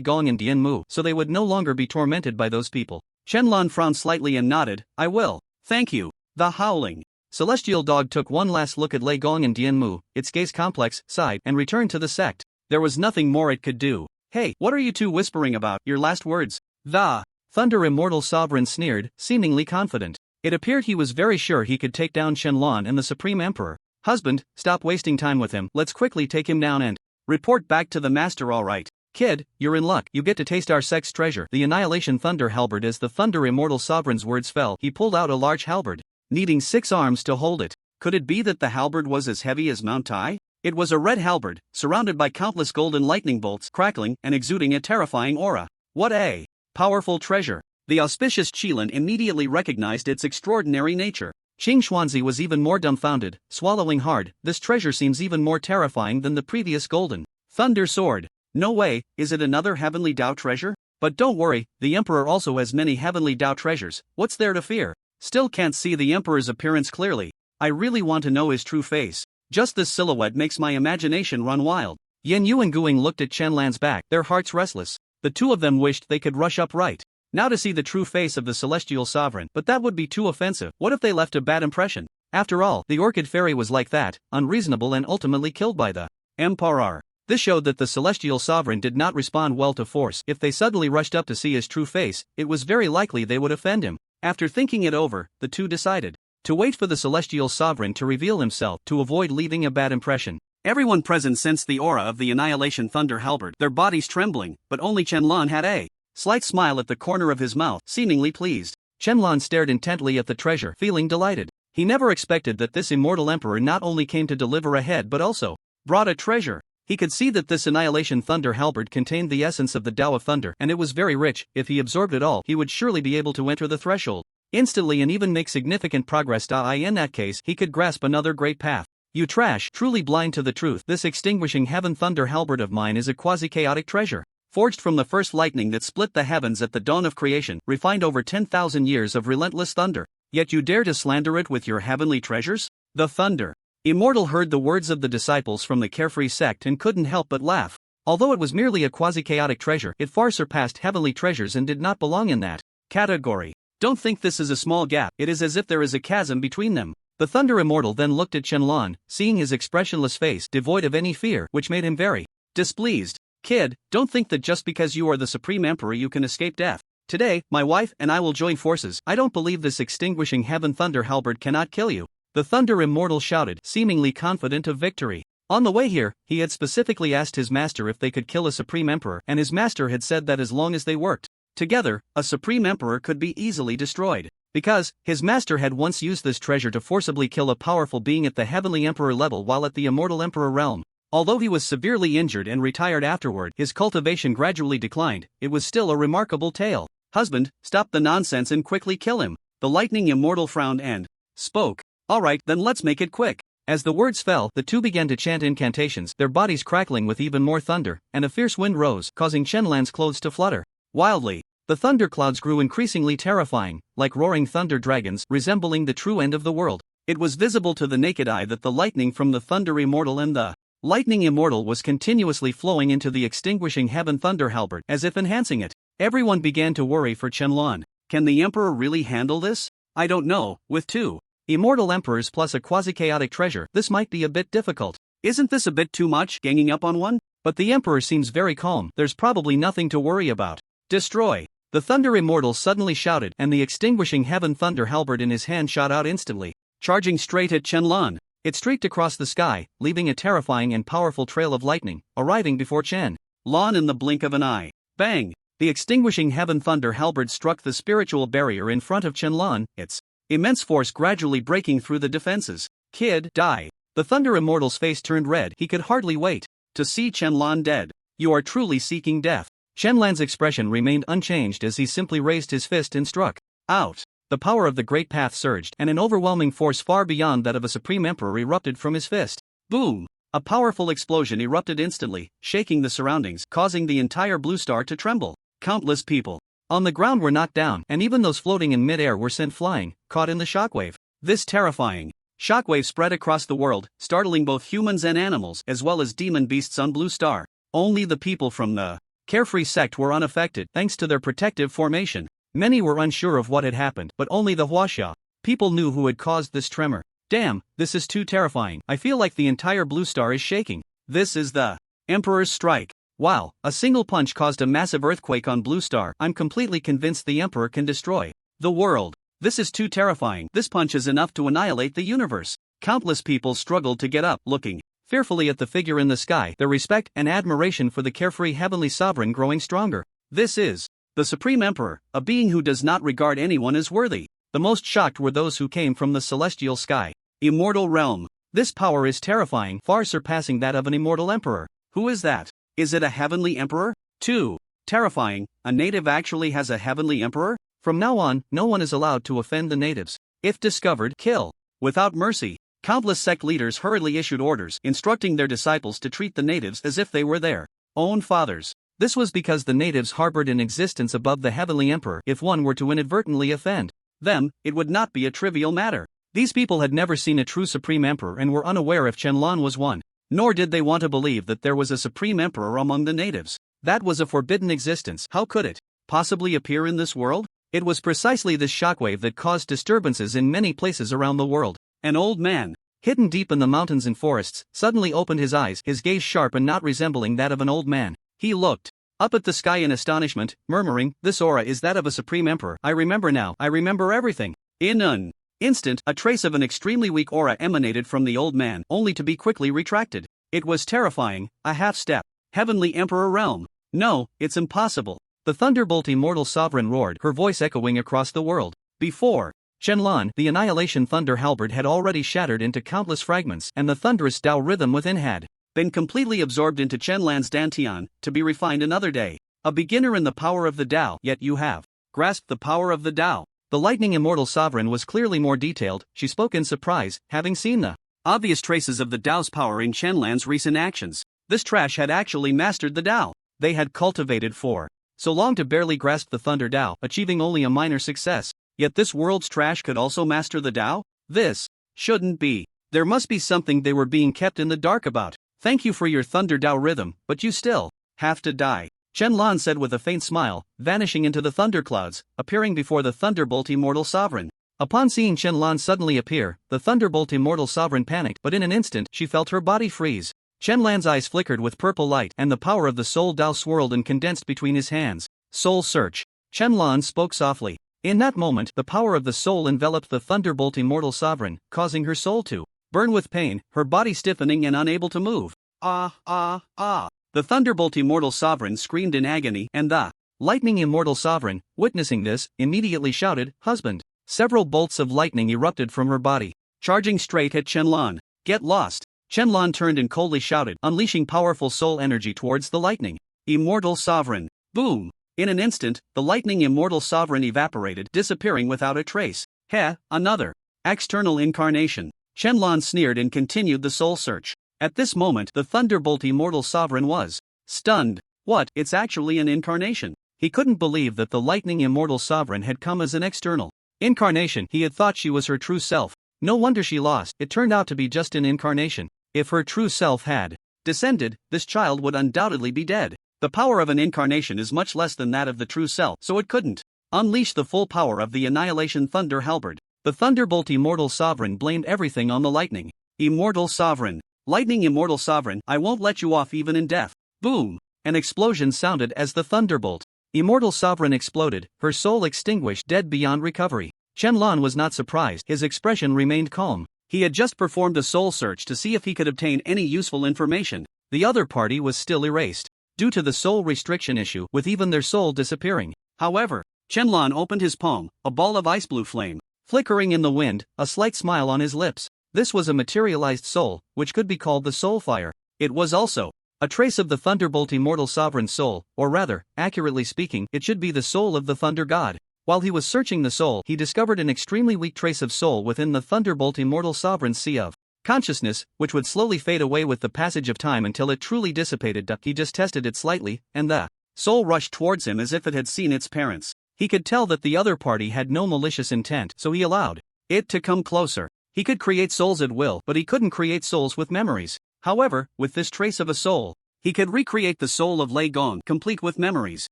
Speaker 2: Gong and Dian Mu so they would no longer be tormented by those people. Qianlan frowned slightly and nodded, I will. Thank you. The howling celestial dog took one last look at Lei Gong and Dian Mu, its gaze complex, sighed, and returned to the sect. There was nothing more it could do. Hey, what are you two whispering about, your last words? The Thunder Immortal Sovereign sneered, seemingly confident. It appeared he was very sure he could take down Qianlan and the Supreme Emperor. Husband, stop wasting time with him, let's quickly take him down and report back to the master. All right. Kid, you're in luck, you get to taste our sex treasure. The Annihilation Thunder Halberd. As the Thunder Immortal Sovereign's words fell, he pulled out a large halberd, needing 6 arms to hold it. Could it be that the halberd was as heavy as Mount Tai? It was a red halberd, surrounded by countless golden lightning bolts crackling and exuding a terrifying aura. What a powerful treasure! The auspicious Qilin immediately recognized its extraordinary nature. Qing Xuanzi was even more dumbfounded, swallowing hard. This treasure seems even more terrifying than the previous golden thunder sword. No way, is it another heavenly Dao treasure? But don't worry, the Emperor also has many heavenly Dao treasures. What's there to fear? Still can't see the Emperor's appearance clearly. I really want to know his true face. Just this silhouette makes my imagination run wild. Yan Yu and Guing looked at Qianlan's back, their hearts restless. The two of them wished they could rush up right now to see the true face of the celestial sovereign, but that would be too offensive. What if they left a bad impression? After all, the Orchid Fairy was like that, unreasonable and ultimately killed by the Emperor. This showed that the celestial sovereign did not respond well to force. If they suddenly rushed up to see his true face, it was very likely they would offend him. After thinking it over, the two decided to wait for the celestial sovereign to reveal himself to avoid leaving a bad impression. Everyone present sensed the aura of the Annihilation Thunder Halberd, their bodies trembling, but only Qianlan had a slight smile at the corner of his mouth, seemingly pleased. Qianlan stared intently at the treasure, feeling delighted. He never expected that this immortal emperor not only came to deliver a head but also brought a treasure. He could see that this Annihilation Thunder Halberd contained the essence of the Tao of Thunder, and it was very rich. If he absorbed it all, he would surely be able to enter the threshold instantly and even make significant progress. In that case, he could grasp another great path. You trash, truly blind to the truth. This extinguishing heaven thunder halberd of mine is a quasi-chaotic treasure, forged from the first lightning that split the heavens at the dawn of creation, refined over 10,000 years of relentless thunder. Yet you dare to slander it with your heavenly treasures? The Thunder Immortal heard the words of the disciples from the carefree sect and couldn't help but laugh. Although it was merely a quasi-chaotic treasure, it far surpassed heavenly treasures and did not belong in that category. Don't think this is a small gap, it is as if there is a chasm between them. The Thunder Immortal then looked at Qianlan, seeing his expressionless face devoid of any fear, which made him very displeased. Kid, don't think that just because you are the Supreme Emperor you can escape death. Today, my wife and I will join forces. I don't believe this extinguishing heaven thunder halberd cannot kill you. The Thunder Immortal shouted, seemingly confident of victory. On the way here, he had specifically asked his master if they could kill a Supreme Emperor, and his master had said that as long as they worked together, a Supreme Emperor could be easily destroyed. Because his master had once used this treasure to forcibly kill a powerful being at the Heavenly Emperor level while at the Immortal Emperor realm. Although he was severely injured and retired afterward, his cultivation gradually declined. It was still a remarkable tale. Husband, stop the nonsense and quickly kill him. The Lightning Immortal frowned and spoke. Alright, then let's make it quick. As the words fell, the two began to chant incantations, their bodies crackling with even more thunder, and a fierce wind rose, causing Qianlan's clothes to flutter wildly. The thunder clouds grew increasingly terrifying, like roaring thunder dragons, resembling the true end of the world. It was visible to the naked eye that the lightning from the Thunder Immortal and the Lightning Immortal was continuously flowing into the extinguishing heaven thunder halberd, as if enhancing it. Everyone began to worry for Qianlan. Can the Emperor really handle this? I don't know, with two immortal emperors plus a quasi-chaotic treasure, this might be a bit difficult. Isn't this a bit too much, ganging up on one? But the Emperor seems very calm, there's probably nothing to worry about. Destroy! The Thunder Immortal suddenly shouted, and the extinguishing heaven thunder halberd in his hand shot out instantly, charging straight at Qianlan. It streaked across the sky, leaving a terrifying and powerful trail of lightning, arriving before Qianlan in the blink of an eye. Bang! The extinguishing heaven thunder halberd struck the spiritual barrier in front of Qianlan, its immense force gradually breaking through the defenses. Kid, die! The Thunder Immortal's face turned red. He could hardly wait to see Qianlan dead. You are truly seeking death.
Speaker 1: Shenlan's expression remained unchanged as he simply raised his fist and struck out. The power of the Great Path surged, and an overwhelming force far beyond that of a Supreme Emperor erupted from his fist. Boom! A powerful explosion erupted instantly, shaking the surroundings, causing the entire Blue Star to tremble. Countless people on the ground were knocked down, and even those floating in mid-air were sent flying, caught in the shockwave. This terrifying shockwave spread across the world, startling both humans and animals, as well as demon beasts on Blue Star. Only the people from the Carefree sect were unaffected, thanks to their protective formation. Many were unsure of what had happened, but only the Huaxia people knew who had caused this tremor. Damn, this is too terrifying. I feel like the entire Blue Star is shaking. This is the Emperor's strike. Wow, a single punch caused a massive earthquake on Blue Star. I'm completely convinced the Emperor can destroy the world. This is too terrifying. This punch is enough to annihilate the universe. Countless people struggled to get up, looking fearfully at the figure in the sky, their respect and admiration for the carefree heavenly sovereign growing stronger. This is the Supreme Emperor, a being who does not regard anyone as worthy. The most shocked were those who came from the celestial sky. Immortal realm. This power is terrifying, far surpassing that of an immortal emperor. Who is that? Is it a heavenly emperor? 2. Terrifying, a native actually has a heavenly emperor? From now on, no one is allowed to offend the natives. If discovered, kill. Without mercy. Countless sect leaders hurriedly issued orders, instructing their disciples to treat the natives as if they were their own fathers. This was because the natives harbored an existence above the heavenly emperor. If one were to inadvertently offend them, it would not be a trivial matter. These people had never seen a true supreme emperor and were unaware if Shenlan was one. Nor did they want to believe that there was a supreme emperor among the natives. That was a forbidden existence. How could it possibly appear in this world? It was precisely this shockwave that caused disturbances in many places around the world. An old man, hidden deep in the mountains and forests, suddenly opened his eyes, his gaze sharp and not resembling that of an old man. He looked up at the sky in astonishment, murmuring, "This aura is that of a supreme emperor. I remember now. I remember everything." In an instant, a trace of an extremely weak aura emanated from the old man, only to be quickly retracted. It was terrifying. A half-step. Heavenly Emperor realm. No, it's impossible. The Thunderbolt Immortal Sovereign roared, her voice echoing across the world. Before Shenlan, the Annihilation Thunder Halberd had already shattered into countless fragments, and the thunderous Tao rhythm within had been completely absorbed into Shenlan's Dantian, to be refined another day. A beginner in the power of the Tao, yet you have grasped the power of the Tao. The Lightning Immortal Sovereign was clearly more detailed. She spoke in surprise, having seen the obvious traces of the Tao's power in Shenlan's recent actions. This trash had actually mastered the Tao they had cultivated for so long to barely grasp the Thunder Tao, achieving only a minor success. Yet this world's trash could also master the Tao? This shouldn't be. There must be something they were being kept in the dark about. Thank you for your Thunder Tao rhythm, but you still have to die, Shenlan said with a faint smile, vanishing into the thunderclouds, appearing before the Thunderbolt Immortal Sovereign. Upon seeing Shenlan suddenly appear, the Thunderbolt Immortal Sovereign panicked, but in an instant she felt her body freeze. Shenlan's eyes flickered with purple light, and the power of the Soul Tao swirled and condensed between his hands. Soul Search. Shenlan spoke softly. In that moment, the power of the soul enveloped the Thunderbolt Immortal Sovereign, causing her soul to burn with pain, her body stiffening and unable to move. Ah, ah, ah. The Thunderbolt Immortal Sovereign screamed in agony, and the Lightning Immortal Sovereign, witnessing this, immediately shouted, "Husband!" Several bolts of lightning erupted from her body, charging straight at Shenlan. "Get lost!" Shenlan turned and coldly shouted, unleashing powerful soul energy towards the Lightning Immortal Sovereign. Boom! In an instant, the Lightning Immortal Sovereign evaporated, disappearing without a trace. Heh, another external incarnation. Shenlan sneered and continued the soul search. At this moment, the Thunderbolt Immortal Sovereign was stunned. What? It's actually an incarnation. He couldn't believe that the Lightning Immortal Sovereign had come as an external incarnation. He had thought she was her true self. No wonder she lost. It turned out to be just an incarnation. If her true self had descended, this child would undoubtedly be dead. The power of an incarnation is much less than that of the true self, so it couldn't unleash the full power of the Annihilation Thunder Halberd. The Thunderbolt Immortal Sovereign blamed everything on the Lightning Immortal Sovereign. Lightning Immortal Sovereign, I won't let you off even in death. Boom! An explosion sounded as the Thunderbolt Immortal Sovereign exploded, her soul extinguished, dead beyond recovery. Shenlan was not surprised. His expression remained calm. He had just performed a soul search to see if he could obtain any useful information. The other party was still erased, due to the soul restriction issue, with even their soul disappearing. However, Shenlan opened his palm, a ball of ice blue flame, flickering in the wind, a slight smile on his lips. This was a materialized soul, which could be called the soul fire. It was also A trace of the Thunderbolt immortal sovereign soul, or rather, accurately speaking, it should be the soul of the Thunder God. While he was searching the soul, he discovered an extremely weak trace of soul within the Thunderbolt immortal sovereign sea of consciousness, which would slowly fade away with the passage of time until it truly dissipated. He just tested it slightly, and the soul rushed towards him as if it had seen its parents. He could tell that the other party had no malicious intent, so he allowed it to come closer. He could create souls at will, but he couldn't create souls with memories. However, with this trace of a soul, he could recreate the soul of Lei Gong, complete with memories.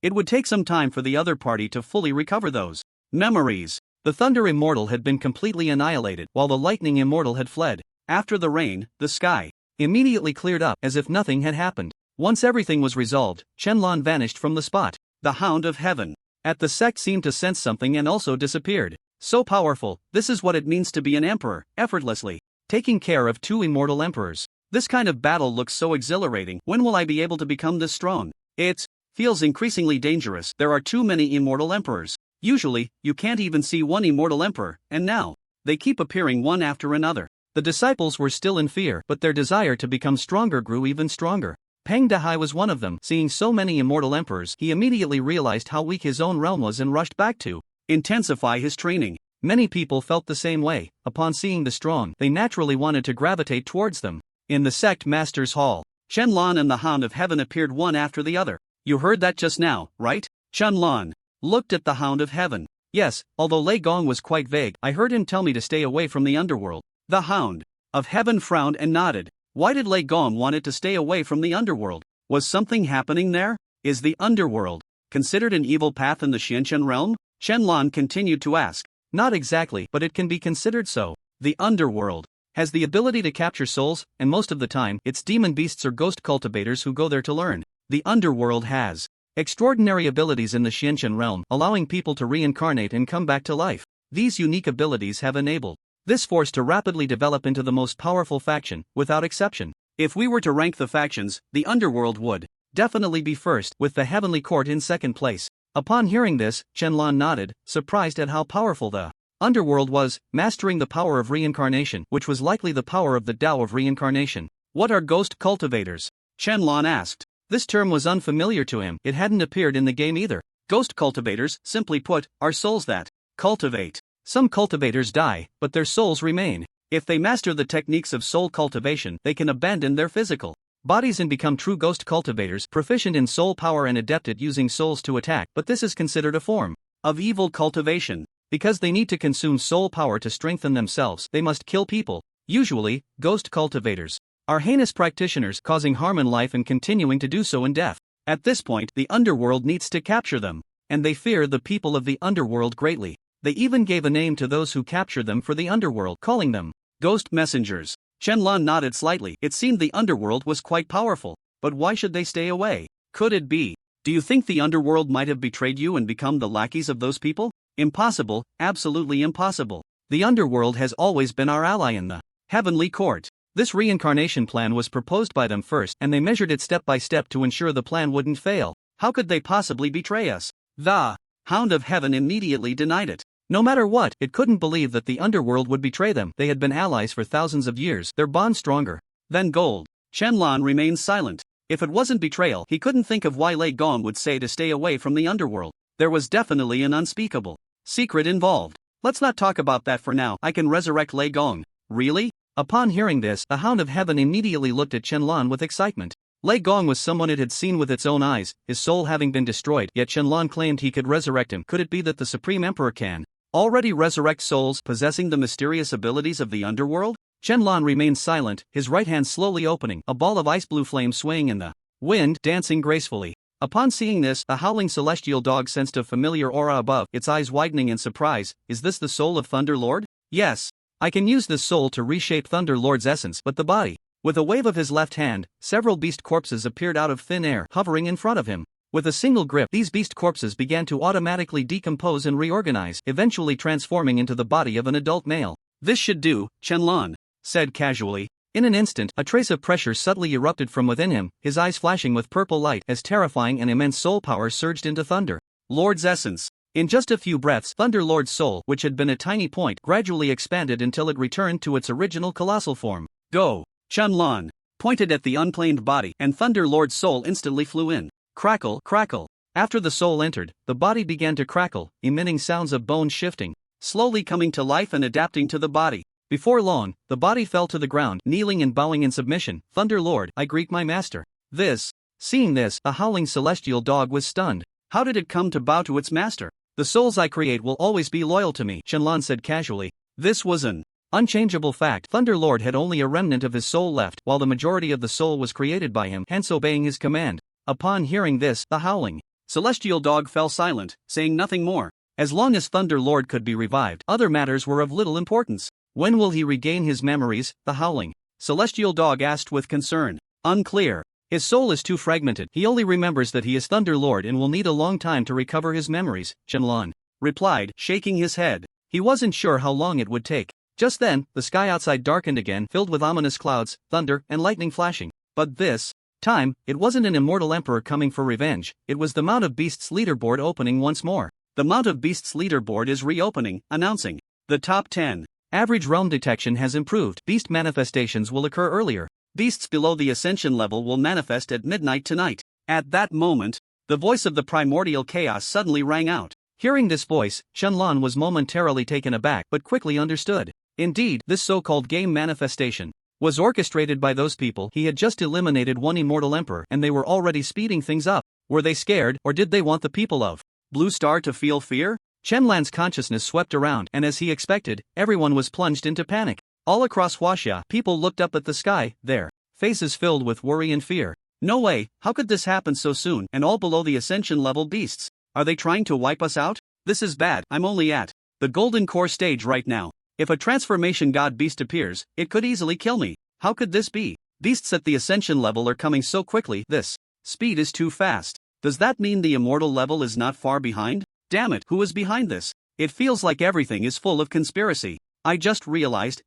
Speaker 1: It would take some time for the other party to fully recover those memories. The Thunder Immortal had been completely annihilated, while the Lightning Immortal had fled. After the rain, the sky immediately cleared up as if nothing had happened. Once everything was resolved, Shenlong vanished from the spot. The Hound of Heaven at the sect seemed to sense something and also disappeared. So powerful, this is what it means to be an emperor, effortlessly taking care of two immortal emperors. This kind of battle looks so exhilarating. When will I be able to become this strong? It feels increasingly dangerous. There are too many immortal emperors. Usually, you can't even see one immortal emperor, and now they keep appearing one after another. The disciples were still in fear, but their desire to become stronger grew even stronger. Peng Dehai was one of them. Seeing so many immortal emperors, he immediately realized how weak his own realm was and rushed back to intensify his training. Many people felt the same way. Upon seeing the strong, they naturally wanted to gravitate towards them. In the sect master's hall, Shenlong and the Hound of Heaven appeared one after the other. You heard that just now, right? Shenlong looked at the Hound of Heaven. Yes, although Lei Gong was quite vague, I heard him tell me to stay away from the underworld. The Hound of Heaven frowned and nodded. Why did Lei Gong want it to stay away from the underworld? Was something happening there? Is the underworld considered an evil path in the Xianchen realm? Shenlong continued to ask. Not exactly, but it can be considered so. The underworld has the ability to capture souls, and most of the time, it's demon beasts or ghost cultivators who go there to learn. The underworld has extraordinary abilities in the Xianchen realm, allowing people to reincarnate and come back to life. These unique abilities have enabled this force to rapidly develop into the most powerful faction, without exception. If we were to rank the factions, the underworld would definitely be first, with the Heavenly Court in second place. Upon hearing this, Shenlong nodded, surprised at how powerful the underworld was, mastering the power of reincarnation, which was likely the power of the Tao of reincarnation. What are ghost cultivators? Shenlong asked. This term was unfamiliar to him. It hadn't appeared in the game either. Ghost cultivators, simply put, are souls that cultivate. Some cultivators die, but their souls remain. If they master the techniques of soul cultivation, they can abandon their physical bodies and become true ghost cultivators, proficient in soul power and adept at using souls to attack. But this is considered a form of evil cultivation. Because they need to consume soul power to strengthen themselves, they must kill people. Usually, ghost cultivators are heinous practitioners, causing harm in life and continuing to do so in death. At this point, the underworld needs to capture them, and they fear the people of the underworld greatly. They even gave a name to those who captured them for the underworld, calling them ghost messengers. Shenlong nodded slightly. It seemed the underworld was quite powerful, but why should they stay away? Could it be? Do you think the underworld might have betrayed you and become the lackeys of those people? Impossible, absolutely impossible. The underworld has always been our ally in the Heavenly Court. This reincarnation plan was proposed by them first, and they measured it step by step to ensure the plan wouldn't fail. How could they possibly betray us? The Hound of Heaven immediately denied it. No matter what, it couldn't believe that the underworld would betray them. They had been allies for thousands of years, their bond stronger than gold. Shenlong remained silent. If it wasn't betrayal, he couldn't think of why Lei Gong would say to stay away from the underworld. There was definitely an unspeakable secret involved. Let's not talk about that for now. I can resurrect Lei Gong. Really? Upon hearing this, the Hound of Heaven immediately looked at Shenlong with excitement. Lei Gong was someone it had seen with its own eyes, his soul having been destroyed, yet Shenlong claimed he could resurrect him. Could it be that the Supreme Emperor can already resurrect souls possessing the mysterious abilities of the underworld? Shenlong remained silent, his right hand slowly opening, a ball of ice blue flame swaying in the wind, dancing gracefully. Upon seeing this, the howling celestial dog sensed a familiar aura above, its eyes widening in surprise. Is this the soul of Thunder Lord? Yes. I can use this soul to reshape Thunder Lord's essence, but the body. With a wave of his left hand, several beast corpses appeared out of thin air, hovering in front of him. With a single grip, these beast corpses began to automatically decompose and reorganize, eventually transforming into the body of an adult male. This should do, Shenlong said casually. In an instant, a trace of pressure subtly erupted from within him, his eyes flashing with purple light as terrifying and immense soul power surged into Thunder Lord's essence. In just a few breaths, Thunder Lord's soul, which had been a tiny point, gradually expanded until it returned to its original colossal form. Go! Shenlong
Speaker 2: pointed at the unplaned body, and Thunder Lord's soul instantly flew in. Crackle, crackle. After the soul entered, the body began to crackle, emitting sounds of bones shifting, slowly coming to life and adapting to the body. Before long, the body fell to the ground, kneeling and bowing in submission. Thunder Lord, I greet my master. Seeing this, the howling celestial dog was stunned. How did it come to bow to its master? The souls I create will always be loyal to me, Shenlong said casually. This was an unchangeable fact. Thunder Lord had only a remnant of his soul left, while the majority of the soul was created by him, hence obeying his command. Upon hearing this, the howling celestial dog fell silent, saying nothing more. As long as Thunder Lord could be revived, other matters were of little importance. When will he regain his memories? The howling celestial dog asked with concern. Unclear. His soul is too fragmented. He only remembers that he is Thunder Lord and will need a long time to recover his memories, Shenlong replied, shaking his head. He wasn't sure how long it would take. Just then, the sky outside darkened again, filled with ominous clouds, thunder, and lightning flashing. But this time, it wasn't an immortal emperor coming for revenge, it was the Mount of Beasts leaderboard opening once more. The Mount of Beasts leaderboard is reopening, announcing the top 10. Average realm detection has improved. Beast manifestations will occur earlier. Beasts below the ascension level will manifest at midnight tonight. At that moment, the voice of the primordial chaos suddenly rang out. Hearing this voice, Shenlong was momentarily taken aback but quickly understood. Indeed, this so-called game manifestation was orchestrated by those people. He had just eliminated one immortal emperor and they were already speeding things up. Were they scared, or did they want the people of Blue Star to feel fear? Shenlong's consciousness swept around, and as he expected, everyone was plunged into panic. All across Huaxia, people looked up at the sky, their faces filled with worry and fear. No way, how could this happen so soon, and all below the ascension level beasts? Are they trying to wipe us out? This is bad. I'm only at the golden core stage right now. If a transformation god beast appears, it could easily kill me. How could this be? Beasts at the ascension level are coming so quickly. This speed is too fast. Does that mean the immortal level is not far behind? Damn it, who is behind this? It feels like everything is full of conspiracy. I just realized,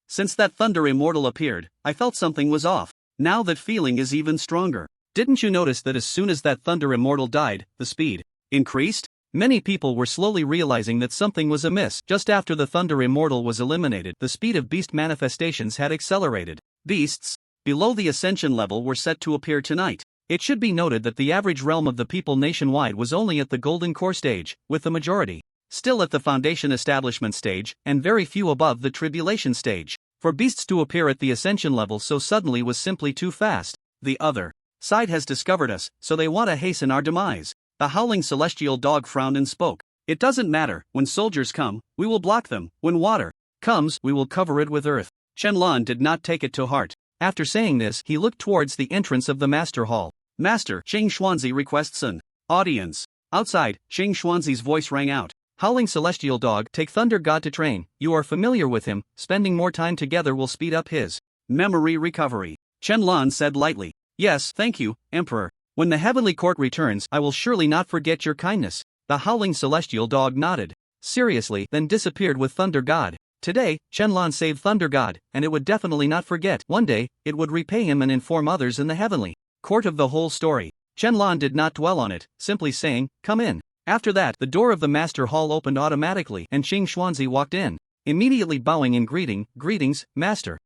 Speaker 2: since that Thunder Immortal appeared, I felt something was off. Now that feeling is even stronger. Didn't you notice that as soon as that Thunder Immortal died, the speed increased? Many people were slowly realizing that something was amiss. Just after the Thunder Immortal was eliminated, the speed of beast manifestations had accelerated. Beasts below the ascension level were set to appear tonight. It should be noted that the average realm of the people nationwide was only at the golden core stage, with the majority still at the foundation establishment stage, and very few above the tribulation stage. For beasts to appear at the ascension level so suddenly was simply too fast. The other side has discovered us, so they want to hasten our demise. The howling celestial dog frowned and spoke. It doesn't matter. When soldiers come, we will block them. When water comes, we will cover it with earth. Shenlong did not take it to heart. After saying this, he looked towards the entrance of the master hall. Master, Shang Xuanzi requests an audience. Outside, Shang Xuanzi's voice rang out. Howling celestial dog, take Thunder God to train. You are familiar with him. Spending more time together will speed up his memory recovery. Shenlong said lightly. Yes, thank you, Emperor. When the heavenly court returns, I will surely not forget your kindness. The howling celestial dog nodded seriously, then disappeared with Thunder God. Today, Shenlong saved Thunder God, and it would definitely not forget. One day, it would repay him and inform others in the heavenly court of the whole story. Shenlong did not dwell on it, simply saying, come in. After that, the door of the master hall opened automatically and Shang Xuanzi walked in, immediately bowing and greetings, master.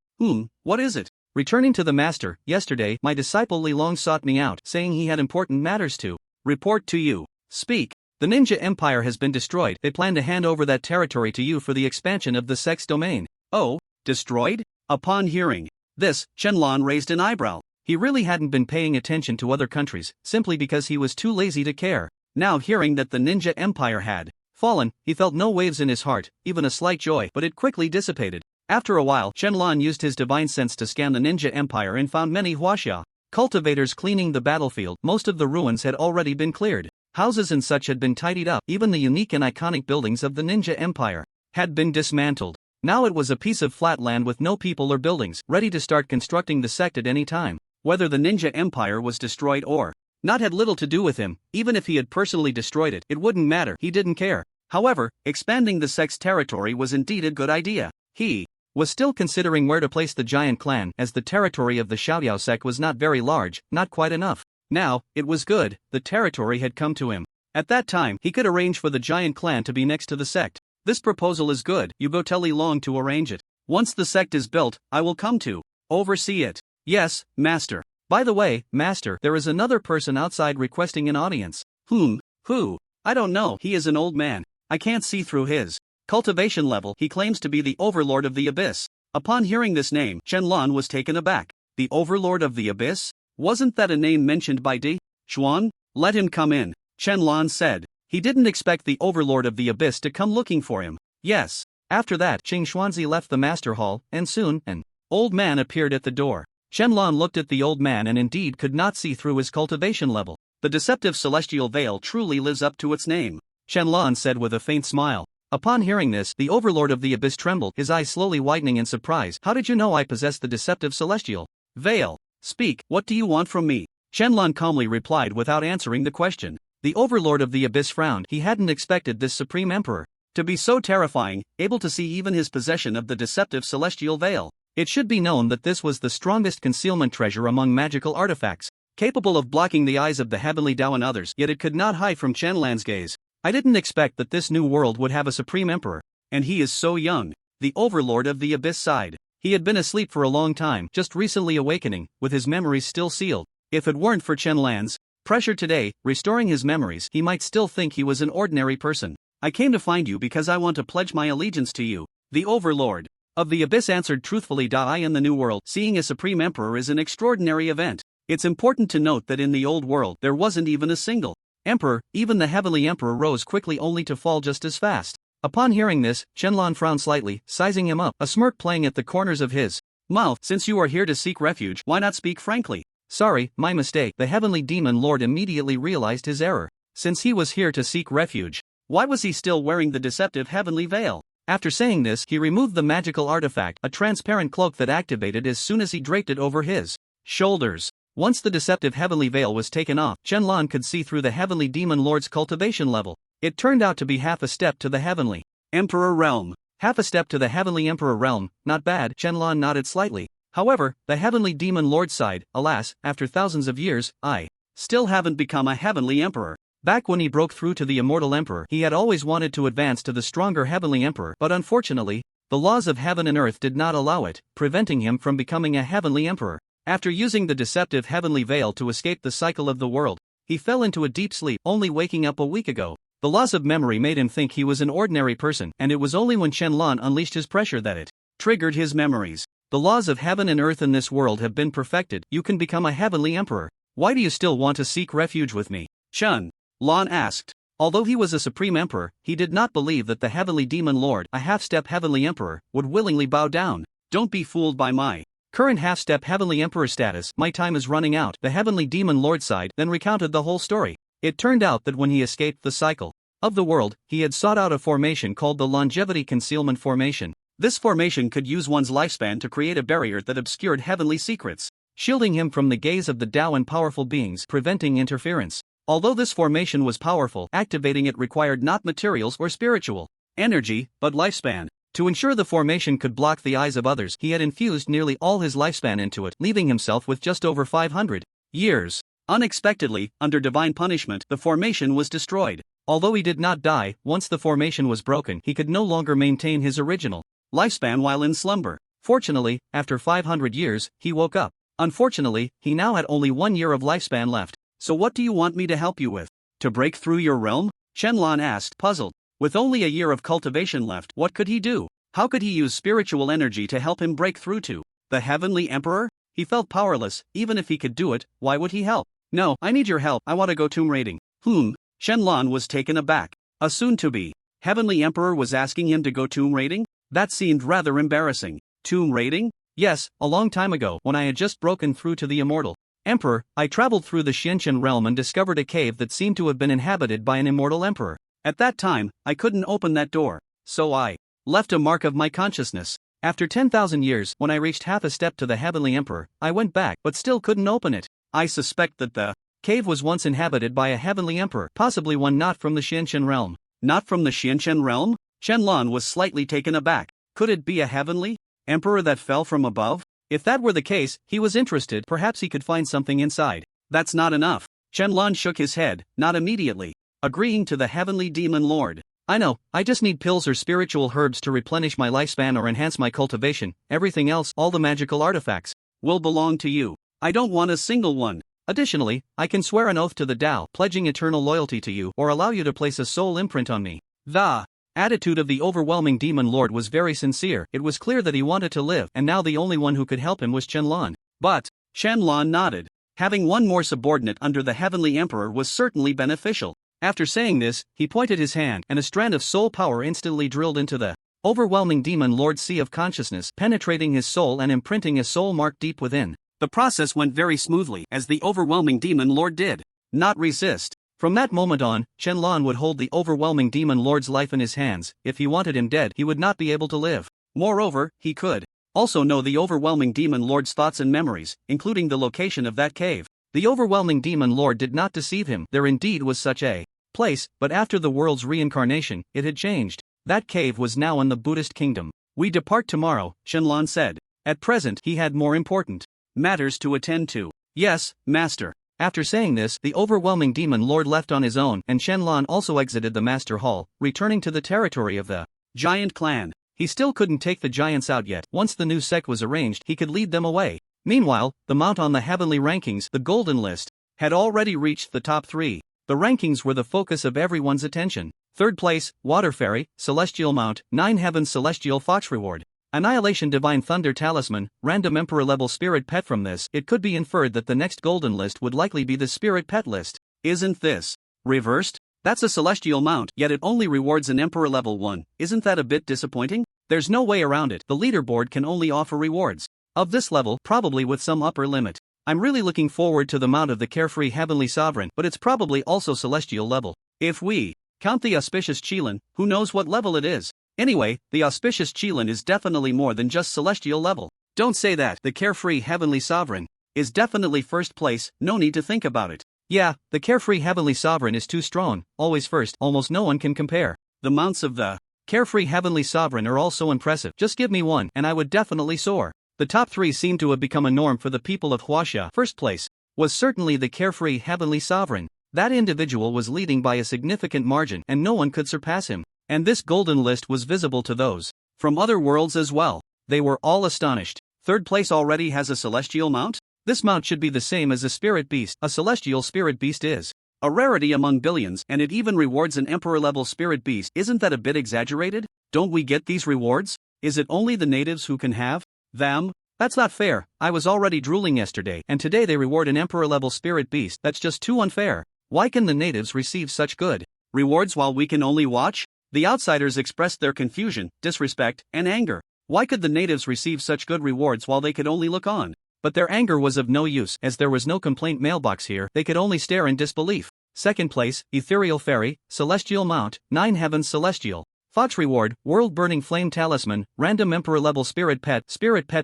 Speaker 2: What is it? Returning to the master, yesterday, my disciple Li Long sought me out, saying he had important matters to report to you. Speak. The Ninja Empire has been destroyed. They plan to hand over that territory to you for the expansion of the sex domain. Oh, destroyed? Upon hearing this, Shenlong raised an eyebrow. He really hadn't been paying attention to other countries, simply because he was too lazy to care. Now hearing that the Ninja Empire had fallen, he felt no waves in his heart, even a slight joy, but it quickly dissipated. After a while, Shenlong used his divine sense to scan the Ninja Empire and found many Huaxia cultivators cleaning the battlefield. Most of the ruins had already been cleared. Houses and such had been tidied up. Even the unique and iconic buildings of the Ninja Empire had been dismantled. Now it was a piece of flat land with no people or buildings, ready to start constructing the sect at any time. Whether the Ninja Empire was destroyed or not had little to do with him. Even if he had personally destroyed it, it wouldn't matter. He didn't care. However, expanding the sect's territory was indeed a good idea. He was still considering where to place the giant clan, as the territory of the Xiaoyao sect was not very large, not quite enough. Now, it was good, the territory had come to him. At that time, he could arrange for the giant clan to be next to the sect. This proposal is good. You go tell Li Long to arrange it. Once the sect is built, I will come to oversee it. Yes, master. By the way, master, there is another person outside requesting an audience. Whom? Who? I don't know. He is an old man. I can't see through his cultivation level. He claims to be the overlord of the abyss. Upon hearing this name, Shenlong was taken aback. The overlord of the abyss? Wasn't that a name mentioned by Di Xuan? Let him come in, Shenlong said. He didn't expect the overlord of the abyss to come looking for him. Yes. After that, Qing Xuanzi left the master hall, and soon, an old man appeared at the door. Shenlong looked at the old man and indeed could not see through his cultivation level. The deceptive celestial veil truly lives up to its name, Shenlong said with a faint smile. Upon hearing this, the overlord of the abyss trembled, his eyes slowly widening in surprise. How did you know I possess the deceptive celestial veil? Speak, what do you want from me? Shenlong calmly replied without answering the question. The overlord of the abyss frowned. He hadn't expected this supreme emperor to be so terrifying, able to see even his possession of the deceptive celestial veil. It should be known that this was the strongest concealment treasure among magical artifacts, capable of blocking the eyes of the heavenly Tao and others, yet it could not hide from Shenlong's gaze. I didn't expect that this new world would have a supreme emperor, and he is so young. The overlord of the abyss sighed. He had been asleep for a long time, just recently awakening, with his memories still sealed. If it weren't for Shenlong's pressure today, restoring his memories, he might still think he was an ordinary person. I came to find you because I want to pledge my allegiance to you. The overlord of the abyss answered truthfully. I in the new world, seeing a supreme emperor is an extraordinary event. It's important to note that in the old world there wasn't even a single emperor. Even the heavenly emperor rose quickly only to fall just as fast. Upon hearing this, Shenlong frowned slightly, sizing him up, a smirk playing at the corners of his mouth. Since you are here to seek refuge, why not speak frankly? Sorry, my mistake. The heavenly demon lord immediately realized his error. Since he was here to seek refuge, why was he still wearing the deceptive heavenly veil? After saying this, he removed the magical artifact, a transparent cloak that activated as soon as he draped it over his shoulders. Once the deceptive heavenly veil was taken off, Shenlong could see through the heavenly demon lord's cultivation level. It turned out to be half a step to the heavenly emperor realm. Half a step to the heavenly emperor realm, not bad. Shenlong nodded slightly. However, the heavenly demon lord sighed, alas, after thousands of years, I still haven't become a heavenly emperor. Back when he broke through to the immortal emperor, he had always wanted to advance to the stronger heavenly emperor, but unfortunately, the laws of heaven and earth did not allow it, preventing him from becoming a heavenly emperor. After using the deceptive heavenly veil to escape the cycle of the world, he fell into a deep sleep, only waking up a week ago. The loss of memory made him think he was an ordinary person, and it was only when Shenlong unleashed his pressure that it triggered his memories. The laws of heaven and earth in this world have been perfected. You can become a heavenly emperor. Why do you still want to seek refuge with me? Shenlong asked. Although he was a supreme emperor, he did not believe that the heavenly demon lord, a half-step heavenly emperor, would willingly bow down. Don't be fooled by my current half-step heavenly emperor status. My time is running out. The heavenly demon lord sighed, then recounted the whole story. It turned out that when he escaped the cycle of the world, he had sought out a formation called the Longevity Concealment Formation. This formation could use one's lifespan to create a barrier that obscured heavenly secrets, shielding him from the gaze of the Tao and powerful beings, preventing interference. Although this formation was powerful, activating it required not materials or spiritual energy, but lifespan. To ensure the formation could block the eyes of others, he had infused nearly all his lifespan into it, leaving himself with just over 500 years. Unexpectedly, under divine punishment, the formation was destroyed. Although he did not die, once the formation was broken, he could no longer maintain his original lifespan while in slumber. Fortunately, after 500 years, he woke up. Unfortunately, he now had only 1 year of lifespan left. So what do you want me to help you with? To break through your realm? Shenlong asked, puzzled. With only a year of cultivation left, what could he do? How could he use spiritual energy to help him break through to the heavenly emperor? He felt powerless. Even if he could do it, why would he help? No, I need your help. I want to go tomb raiding. Shenlong was taken aback. A soon-to-be heavenly emperor was asking him to go tomb raiding? That seemed rather embarrassing. Tomb raiding? Yes, a long time ago, when I had just broken through to the immortal emperor, I traveled through the Xianqian realm and discovered a cave that seemed to have been inhabited by an immortal emperor. At that time, I couldn't open that door, so I left a mark of my consciousness. After 10,000 years, when I reached half a step to the heavenly emperor, I went back but still couldn't open it. I suspect that the cave was once inhabited by a heavenly emperor, possibly one not from the Xianqian realm. Not from the Xianqian realm? Shenlong was slightly taken aback. Could it be a heavenly emperor that fell from above? If that were the case, he was interested. Perhaps he could find something inside. That's not enough. Shenlong shook his head, not immediately agreeing to the heavenly demon lord. I know, I just need pills or spiritual herbs to replenish my lifespan or enhance my cultivation. Everything else, all the magical artifacts, will belong to you. I don't want a single one.
Speaker 1: Additionally, I can swear an oath to the Tao, pledging eternal loyalty to you, or allow you to place a soul imprint on me.
Speaker 2: The
Speaker 1: attitude of the overwhelming demon lord was very sincere. It was clear that he wanted to live, and now the only one who could help him was Qianlan.
Speaker 2: But Qianlan nodded. Having one more subordinate under the Heavenly Emperor was certainly beneficial. After saying this, he pointed his hand, and a strand of soul power instantly drilled into the overwhelming demon lord's sea of consciousness, penetrating his soul and imprinting a soul mark deep within. The process went very smoothly, as the overwhelming demon lord did not resist.
Speaker 1: From that moment on, Qianlan would hold the overwhelming demon lord's life in his hands. If he wanted him dead, he would not be able to live.
Speaker 2: Moreover, he could also know the overwhelming demon lord's thoughts and memories, including the location of that cave.
Speaker 1: The overwhelming demon lord did not deceive him. There indeed was such a place, but after the world's reincarnation, it had changed. That cave was now in the Buddhist kingdom.
Speaker 2: We depart tomorrow, Qianlan said.
Speaker 1: At present, he had more important
Speaker 2: matters to attend to.
Speaker 1: Yes, master. After saying this, the overwhelming demon lord left on his own, and Qianlan also exited the master hall, returning to the territory of the
Speaker 2: giant clan.
Speaker 1: He still couldn't take the giants out yet. Once the new sect was arranged, he could lead them away. Meanwhile, the mount on the heavenly rankings, the golden list, had already reached the top 3. The rankings were the focus of everyone's attention. 3rd place, Water Fairy, Celestial Mount, 9 Heavens Celestial Fox Reward. Annihilation Divine Thunder Talisman, Random Emperor Level Spirit Pet. From this, it could be inferred that the next golden list would likely be the Spirit Pet list.
Speaker 2: Isn't this reversed? That's a Celestial Mount, yet it only rewards an Emperor Level 1. Isn't that a bit disappointing?
Speaker 1: There's no way around it. The leaderboard can only offer rewards of this level, probably with some upper limit. I'm really looking forward to the mount of the Carefree Heavenly Sovereign, but it's probably also Celestial level.
Speaker 2: If we count the Auspicious Qilin, who knows what level it is? Anyway, the Auspicious Qilin is definitely more than just Celestial level. Don't say that. The Carefree Heavenly Sovereign is definitely first place, no need to think about it.
Speaker 1: Yeah, the Carefree Heavenly Sovereign is too strong, always first, almost no one can compare.
Speaker 2: The mounts of the
Speaker 1: Carefree Heavenly Sovereign are also impressive. Just give me one, and I would definitely soar. The top 3 seem to have become a norm for the people of Huaxia. First place was certainly the Carefree Heavenly Sovereign. That individual was leading by a significant margin, and no one could surpass him. And this golden list was visible to those
Speaker 2: from other worlds as well.
Speaker 1: They were all astonished.
Speaker 2: 3rd place already has a celestial mount?
Speaker 1: This mount should be the same as a spirit beast. A celestial spirit beast is
Speaker 2: a rarity among billions, and it even rewards an emperor-level spirit beast. Isn't that a bit exaggerated? Don't we get these rewards? Is it only the natives who can have them?
Speaker 1: That's not fair. I was already drooling yesterday, and today they reward an emperor-level spirit beast. That's just too unfair. Why can the natives receive such good
Speaker 2: rewards while we can only watch? The outsiders expressed their confusion, disrespect, and anger. Why could the natives receive such good rewards while they could only look on?
Speaker 1: But their anger was of no use, as there was no complaint mailbox here. They could only stare in disbelief. 2nd place, Ethereal Fairy, Celestial Mount, 9 Heavens Celestial Fox Reward, World Burning Flame Talisman, Random Emperor Level Spirit Pet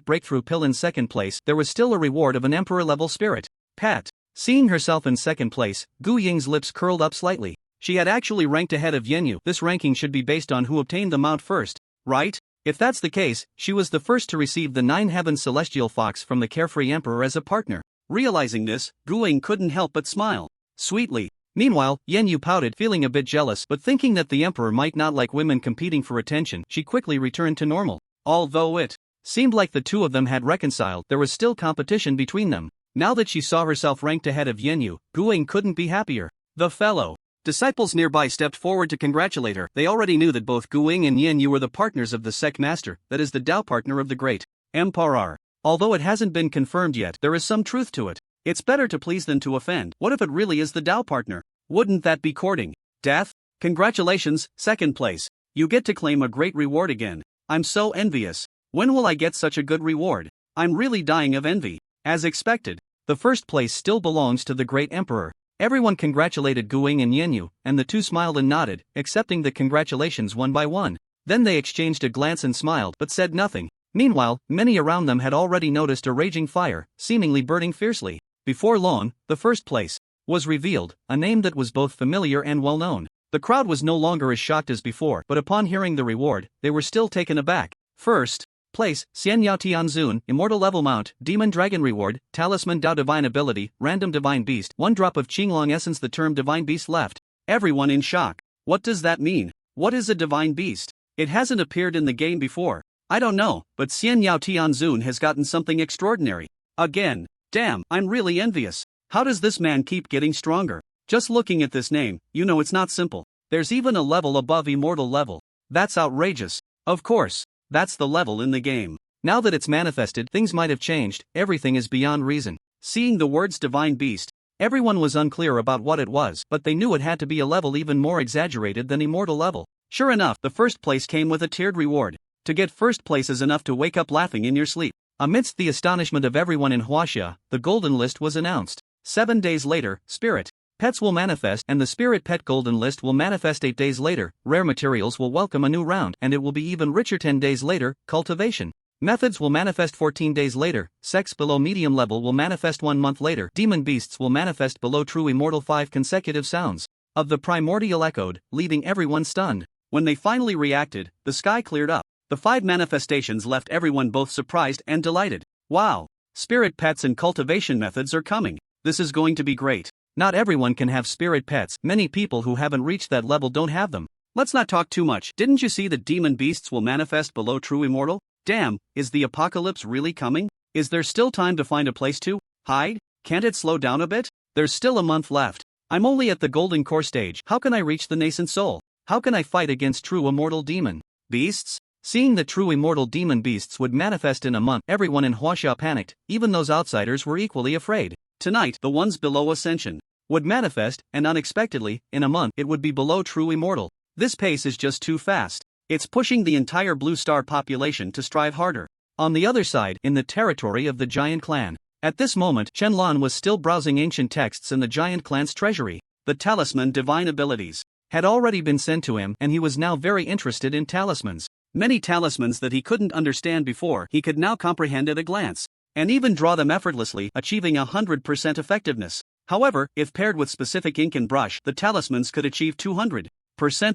Speaker 1: Breakthrough Pill. In 2nd place, there was still a reward of an Emperor Level Spirit Pet. Seeing herself in 2nd place, Gu Ying's lips curled up slightly. She had actually ranked ahead of Yenyu. This ranking should be based on who obtained the mount first, right? If that's the case, she was the first to receive the 9 Heavens Celestial Fox from the Carefree Emperor as a partner.
Speaker 2: Realizing this, Gu Ying couldn't help but smile sweetly.
Speaker 1: Meanwhile, Yenyu pouted, feeling a bit jealous, but thinking that the Emperor might not like women competing for attention, she quickly returned to normal. Although it seemed like the two of them had reconciled, there was still competition between them. Now that she saw herself ranked ahead of Yenyu, Gu Ying couldn't be happier. The fellow disciples nearby stepped forward to congratulate her. They already knew that both Gu Ying and Yenyu were the partners of the sect master, that is the Tao partner of the great Emperor. Although it hasn't been confirmed yet, there is some truth to it. It's better to please than to offend. What if it really is the Tao partner? Wouldn't that be courting death? Congratulations, 2nd place. You get to claim a great reward again. I'm so envious. When will I get such a good reward? I'm really dying of envy. As expected, the 1st place still belongs to the great Emperor. Everyone congratulated Gu Ying and Yenyu, and the two smiled and nodded, accepting the congratulations one by one. Then they exchanged a glance and smiled but said nothing. Meanwhile, many around them had already noticed a raging fire, seemingly burning fiercely. Before long, the 1st place was revealed, a name that was both familiar and well known. The crowd was no longer as shocked as before, but upon hearing the reward, they were still taken aback. 1st place, Xian Yao Tianzun, Immortal Level Mount, Demon Dragon Reward, Talisman Dao Divine Ability, Random Divine Beast, 1 drop of Qinglong Essence. The term Divine Beast left everyone in shock. What does that mean? What is a Divine Beast? It hasn't appeared in the game before. I don't know, but Xian Yao Tianzun has gotten something extraordinary.
Speaker 2: Again. Damn, I'm really envious. How does this man keep getting stronger? Just looking at this name, you know it's not simple. There's even a level above immortal level. That's outrageous. Of course, that's the level in the game.
Speaker 1: Now that it's manifested, things might have changed, everything is beyond reason.
Speaker 2: Seeing the words divine beast,
Speaker 1: everyone was unclear about what it was, but they knew it had to be a level even more exaggerated than immortal level.
Speaker 2: Sure enough, the first place came with a tiered reward. To get first place is enough to wake up laughing in your sleep.
Speaker 1: Amidst the astonishment of everyone in Huaxia, the golden list was announced.
Speaker 2: 7 days later, spirit
Speaker 1: pets will manifest, and the spirit pet golden list will manifest 8 days later. Rare materials will welcome a new round, and it will be even richer 10 days later. Cultivation methods will manifest 14 days later. Sex below medium level will manifest 1 month later. Demon beasts will manifest below true immortal. 5 consecutive sounds of the primordial echoed, leaving everyone stunned.
Speaker 2: When they finally reacted, the sky cleared up. The 5 manifestations left everyone both surprised and delighted. Wow! Spirit pets and cultivation methods are coming. This is going to be great.
Speaker 1: Not everyone can have spirit pets. Many people who haven't reached that level don't have them.
Speaker 2: Let's not talk too much. Didn't you see that demon beasts will manifest below true immortal? Damn, is the apocalypse really coming? Is there still time to find a place to hide? Can't it slow down a bit?
Speaker 1: There's still a month left. I'm only at the golden core stage. How can I reach the nascent soul? How can I fight against true immortal demon
Speaker 2: beasts?
Speaker 1: Seeing the true immortal demon beasts would manifest in a month, everyone in Huaxia panicked. Even those outsiders were equally afraid.
Speaker 2: Tonight, the ones below ascension
Speaker 1: would manifest, and unexpectedly, in a month, it would be below true immortal.
Speaker 2: This pace is just too fast. It's pushing the entire blue star population to strive harder.
Speaker 1: On the other side, in the territory of the giant clan, at this moment, Shenlong was still browsing ancient texts in the giant clan's treasury.
Speaker 2: The talisman divine abilities
Speaker 1: had already been sent to him, and he was now very interested in talismans.
Speaker 2: Many talismans that he couldn't understand before, he could now comprehend at a glance, and even draw them effortlessly, achieving 100% effectiveness. However, if paired with specific ink and brush, the talismans could achieve 200%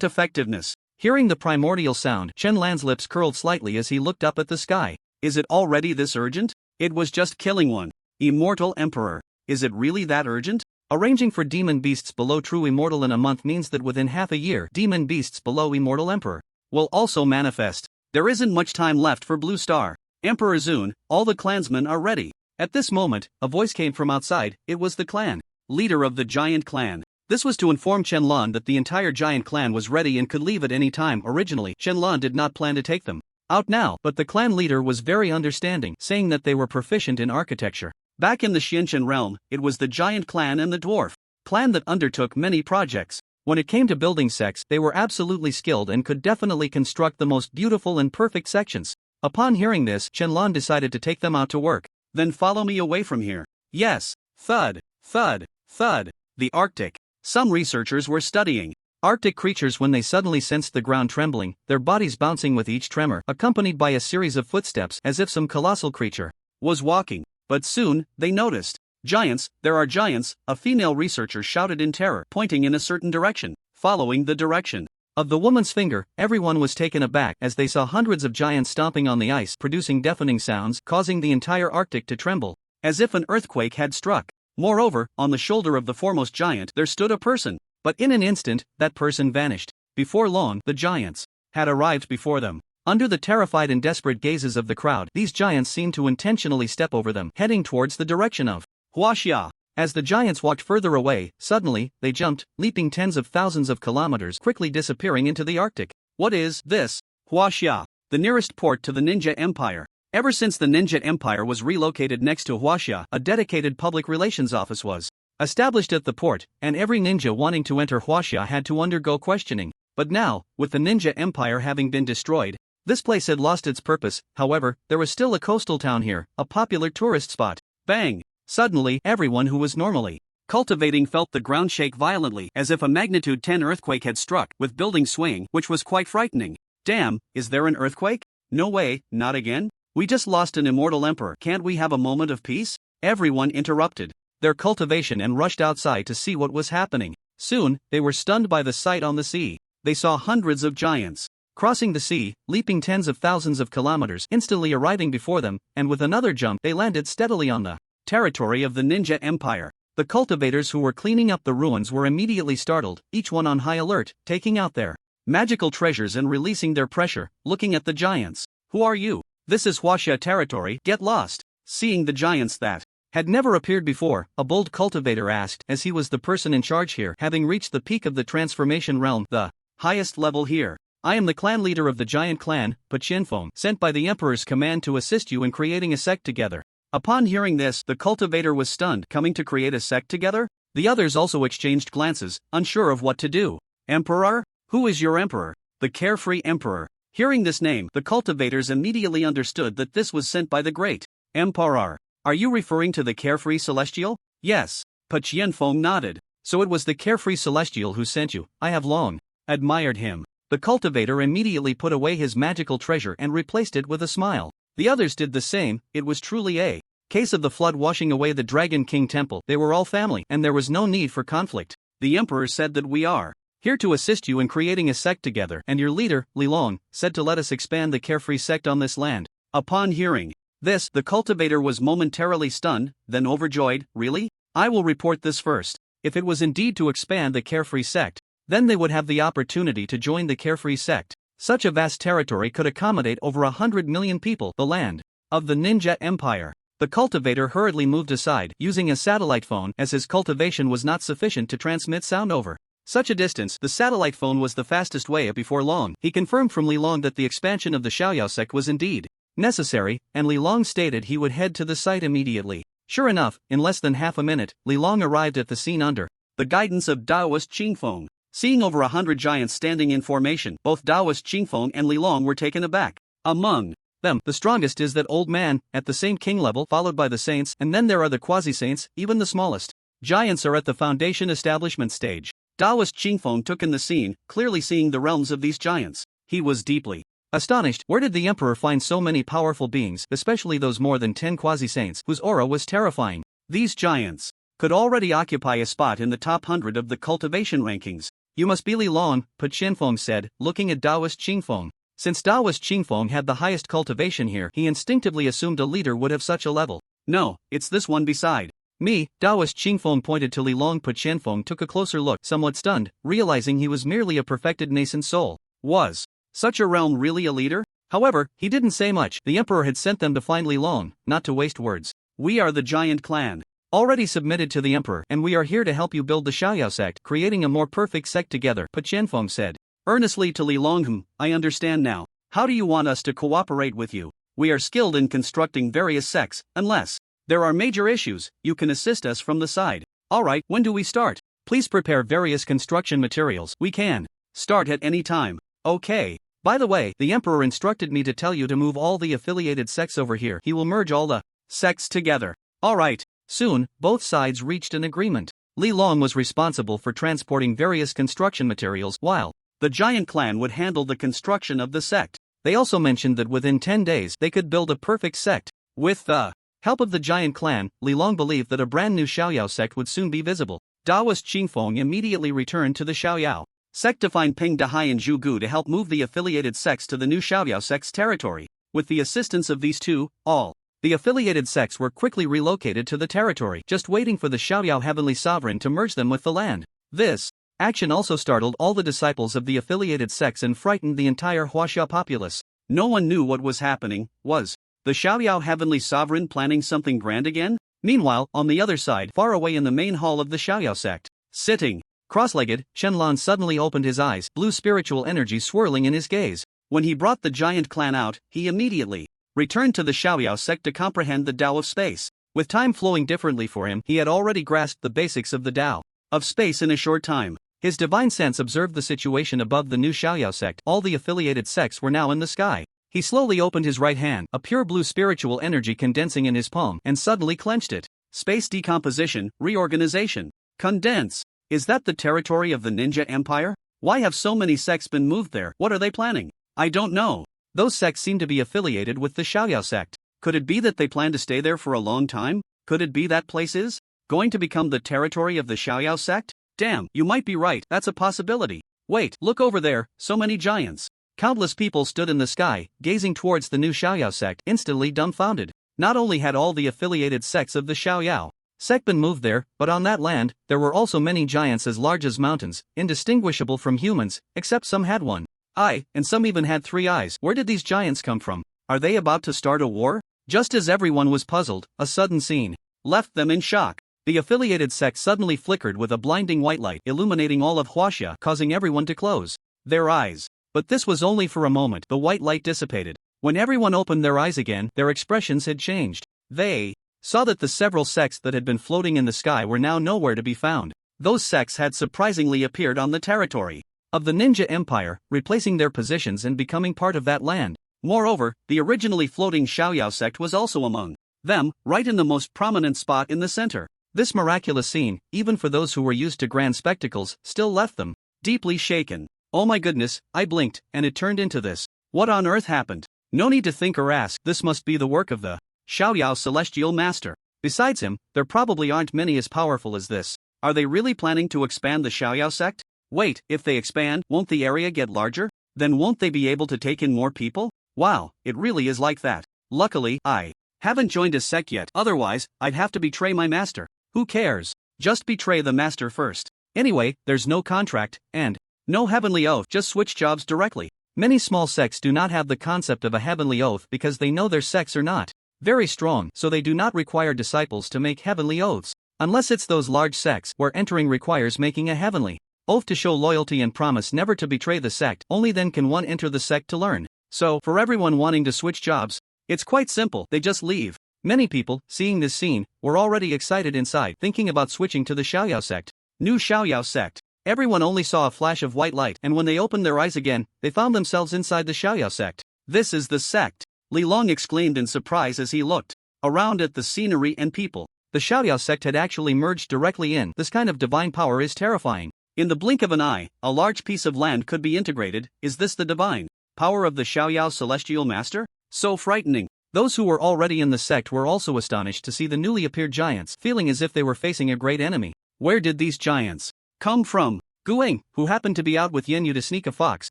Speaker 2: effectiveness.
Speaker 1: Hearing the primordial sound, Shenlan's lips curled slightly as he looked up at the sky.
Speaker 2: Is it already this urgent? It was just killing one immortal emperor. Is it really that urgent?
Speaker 1: Arranging for demon beasts below true immortal in a month means that within half a year, demon beasts below immortal emperor will also manifest.
Speaker 2: There isn't much time left for Blue Star. Emperor Zun, all the clansmen are ready.
Speaker 1: At this moment, a voice came from outside. It was the clan
Speaker 2: leader of the giant clan.
Speaker 1: This was to inform Shenlong that the entire giant clan was ready and could leave at any time. Originally, Shenlong did not plan to take them out now, but the clan leader was very understanding, saying that they were proficient in architecture.
Speaker 2: Back in the Xiantian realm, it was the giant clan and the dwarf clan that undertook many projects.
Speaker 1: When it came to building sects, they were absolutely skilled and could definitely construct the most beautiful and perfect sections. Upon hearing this, Shenlong decided to take them out to work.
Speaker 2: Then follow me away from here. Yes, thud, thud, thud. The Arctic. Some researchers were studying
Speaker 1: Arctic creatures when they suddenly sensed the ground trembling, their bodies bouncing with each tremor, accompanied by a series of footsteps as if some colossal creature
Speaker 2: was walking. But soon, they noticed giants. There are giants, a female researcher shouted in terror, pointing in a certain direction. Following the direction
Speaker 1: of the woman's finger, everyone was taken aback as they saw hundreds of giants stomping on the ice, producing deafening sounds, causing the entire Arctic to tremble,
Speaker 2: as if an earthquake had struck. Moreover, on the shoulder of the foremost giant there stood a person.
Speaker 1: But in an instant, that person vanished. Before long, the giants had arrived before them. Under the terrified and desperate gazes of the crowd, these giants seemed to intentionally step over them, heading towards the direction of
Speaker 2: Huaxia.
Speaker 1: As the giants walked further away, suddenly, they jumped, leaping tens of thousands of kilometers, quickly disappearing into the Arctic.
Speaker 2: What is this? Huaxia, the nearest port to the Ninja Empire. Ever since the Ninja Empire was relocated next to Huaxia, a dedicated public relations office was established at the port, and every ninja wanting to enter Huaxia had to undergo questioning. But now, with the Ninja Empire having been destroyed, this place had lost its purpose. However, there was still a coastal town here, a popular tourist spot. Bang!
Speaker 1: Suddenly, everyone who was normally
Speaker 2: cultivating felt the ground shake violently, as if a magnitude 10 earthquake had struck, with buildings swaying, which was quite frightening. Damn, is there an earthquake? No way, not again? We just lost an immortal emperor. Can't we have a moment of peace? Everyone interrupted
Speaker 1: their cultivation and rushed outside to see what was happening. Soon, they were stunned by the sight on the sea.
Speaker 2: They saw hundreds of giants
Speaker 1: crossing the sea, leaping tens of thousands of kilometers, instantly arriving before them, and with another jump they landed steadily on the
Speaker 2: territory of the Ninja Empire.
Speaker 1: The cultivators who were cleaning up the ruins were immediately startled, each one on high alert, taking out their magical treasures and releasing their pressure, looking at the giants.
Speaker 2: Who are you? This is Huaxia territory, get lost. seeing the giants that
Speaker 1: had never appeared before, a bold cultivator asked, as he was the person in charge here, having reached the peak of the transformation realm, the
Speaker 2: highest level here.
Speaker 1: I am the clan leader of the giant clan, Pachinfong, sent by the emperor's command to assist you in creating a sect together.
Speaker 2: Upon hearing this, the cultivator was stunned. Coming to create a sect together?
Speaker 1: The others also exchanged glances, unsure of what to do.
Speaker 2: Emperor? Who is your emperor? The carefree emperor. Hearing this name, the cultivators immediately understood that this was sent by the great emperor. Are you referring to the carefree celestial?
Speaker 1: Yes.
Speaker 2: Pachinfong nodded.
Speaker 1: So it was the carefree celestial who sent you. I have long admired him. The cultivator immediately put away his magical treasure and replaced it with a smile. The others did the same. It was truly a case of the flood washing away the Dragon King temple. They were all family, and there was no need for conflict.
Speaker 2: The emperor said that we are
Speaker 1: here to assist you in creating a sect together, and your leader, Li Long, said to let us expand the carefree sect on this land.
Speaker 2: Upon hearing this, the cultivator was momentarily stunned, then overjoyed. Really? I will report this first.
Speaker 1: If it was indeed to expand the carefree sect, then they would have the opportunity to join the carefree sect. Such a vast territory could accommodate over 100 million people, the land of the Ninja Empire. The cultivator hurriedly moved aside, using a satellite phone as his cultivation was not sufficient to transmit sound over such a distance. The satellite phone was the fastest way. Before long, he confirmed from Li Long that the expansion of the Xiaoyao sect was indeed necessary, and Li Long stated he would head to the site immediately. Sure enough, in less than half a minute, Li Long arrived at the scene under
Speaker 2: the guidance of Daoist Qingfeng. Seeing over 100 giants standing in formation, both Daoist Qingfeng and Li Long were taken aback. Among
Speaker 1: them, the strongest is that old man, at the same king level, followed by the saints, and then there are the quasi-saints, even the smallest giants are at the foundation establishment stage.
Speaker 2: Daoist Qingfeng took in the scene, clearly seeing the realms of these giants. He was deeply
Speaker 1: astonished. Where did the emperor find so many powerful beings, especially those more than 10 quasi-saints, whose aura was terrifying?
Speaker 2: These giants could already occupy a spot in the top 100 of the cultivation rankings.
Speaker 1: You must be Li Long, Pachinfeng said, looking at Daoist Qingfeng. Since Daoist Qingfeng had the highest cultivation here, he instinctively assumed a leader would have such a level.
Speaker 2: No, it's this one beside
Speaker 1: me. Daoist Qingfeng pointed to Li Long. Pachinfeng took a closer look, somewhat stunned, realizing he was merely a perfected nascent soul.
Speaker 2: Was such a realm really a leader?
Speaker 1: However, he didn't say much. The emperor had sent them to find Li Long, not to waste words.
Speaker 2: We are the giant clan,
Speaker 1: already submitted to the emperor, and we are here to help you build the Xiaoyao sect, creating a more perfect sect together, Pachinfeng said
Speaker 2: earnestly to Li Long. I understand now. How do you want us to cooperate with you? We are skilled in constructing various sects. Unless there are major issues, you can assist us from the side.
Speaker 1: Alright, when do we start? Please prepare various construction materials. We can
Speaker 2: start at any time.
Speaker 1: Okay. By the way, the emperor instructed me to tell you to move all the affiliated sects over here. He will merge all the
Speaker 2: sects together.
Speaker 1: Alright. Soon, both sides reached an agreement. Li Long was responsible for transporting various construction materials, while
Speaker 2: the giant clan would handle the construction of the sect.
Speaker 1: They also mentioned that within 10 days they could build a perfect sect. With the help of the giant clan, Li Long believed that a brand new Xiaoyao sect would soon be visible. Daoist Qingfeng immediately returned to the Xiaoyao
Speaker 2: sect to find Peng Dehai and Zhu Gu to help move the affiliated sects to the new Xiaoyao sect's territory. With the assistance of these two, all the affiliated sects were quickly relocated to the territory, just waiting for the Xiaoyao Heavenly Sovereign to merge them with the land. This action also startled all the disciples of the affiliated sects and frightened the entire Huaxia populace. No one knew what was happening. Was the Xiaoyao Heavenly Sovereign planning something grand again?
Speaker 1: Meanwhile, on the other side, far away in the main hall of the Xiaoyao sect,
Speaker 2: sitting
Speaker 1: cross-legged, Shenlong suddenly opened his eyes, blue spiritual energy swirling in his gaze.
Speaker 2: When he brought the giant clan out, he immediately returned to the Xiaoyao sect to comprehend the Tao of space.
Speaker 1: With time flowing differently for him, he had already grasped the basics of the Tao
Speaker 2: of space in a short time.
Speaker 1: His divine sense observed the situation above the new Xiaoyao sect. All the affiliated sects were now in the sky. He slowly opened his right hand, a pure blue spiritual energy condensing in his palm, and suddenly clenched it.
Speaker 2: Space decomposition, reorganization, condense. Is that the territory of the Ninja Empire? Why have so many sects been moved there? What are they planning? I don't know.
Speaker 1: Those sects seem to be affiliated with the Xiaoyao sect.
Speaker 2: Could it be that they plan to stay there for a long time? Could it be that place is going to become the territory of the Xiaoyao sect? Damn, you might be right. That's a possibility. Wait, look over there, so many giants.
Speaker 1: Countless people stood in the sky, gazing towards the new Xiaoyao sect, instantly dumbfounded. Not only had all the affiliated sects of the Xiaoyao sect been moved there, but on that land, there were also many giants as large as mountains, indistinguishable from humans, except some had one eye, and some even had 3 eyes. Where did these giants come from? Are they about to start a war?
Speaker 2: Just as everyone was puzzled, a sudden scene left them in shock. The affiliated sect suddenly flickered with a blinding white light illuminating all of Huaxia, causing everyone to close their eyes. But this was only for a moment. The white light dissipated. When everyone opened their eyes again, their expressions had changed. They saw that the several sects that had been floating in the sky were now nowhere to be found. Those sects had surprisingly appeared on the territory of the Ninja Empire, replacing their positions and becoming part of that land. Moreover, the originally floating Xiaoyao sect was also among them, right in the most prominent spot in the center. This miraculous scene, even for those who were used to grand spectacles, still left them deeply shaken. Oh my goodness, I blinked, and it turned into this. What on earth happened? No need to think or ask, this must be the work of the Xiaoyao Celestial Master. Besides him, there probably aren't many as powerful as this. Are they really planning to expand the Xiaoyao sect? Wait, if they expand, won't the area get larger? Then won't they be able to take in more people? Wow, it really is like that. Luckily, I haven't joined a sect yet, otherwise, I'd have to betray my master. Who cares? Just betray the master first. Anyway, there's no contract, and no heavenly oath, just switch jobs directly. Many small sects do not have the concept of a heavenly oath because they know their sects are not very strong, so they do not require disciples to make heavenly oaths. Unless it's those large sects where entering requires making a heavenly oath to show loyalty and promise never to betray the sect, only then can one enter the sect to learn. So, for everyone wanting to switch jobs, it's quite simple, they just leave. Many people, seeing this scene, were already excited inside, thinking about switching to the Xiaoyao sect. New Xiaoyao sect. Everyone only saw a flash of white light, and when they opened their eyes again, they found themselves inside the Xiaoyao sect. This is the sect, Li Long exclaimed in surprise as he looked around at the scenery and people. The Xiaoyao sect had actually merged directly in. This kind of divine power is terrifying. In the blink of an eye, a large piece of land could be integrated. Is this the divine power of the Xiaoyao Celestial Master? So frightening. Those who were already in the sect were also astonished to see the newly appeared giants, feeling as if they were facing a great enemy. Where did these giants come from? Guang, who happened to be out with Yen Yu to sneak a fox,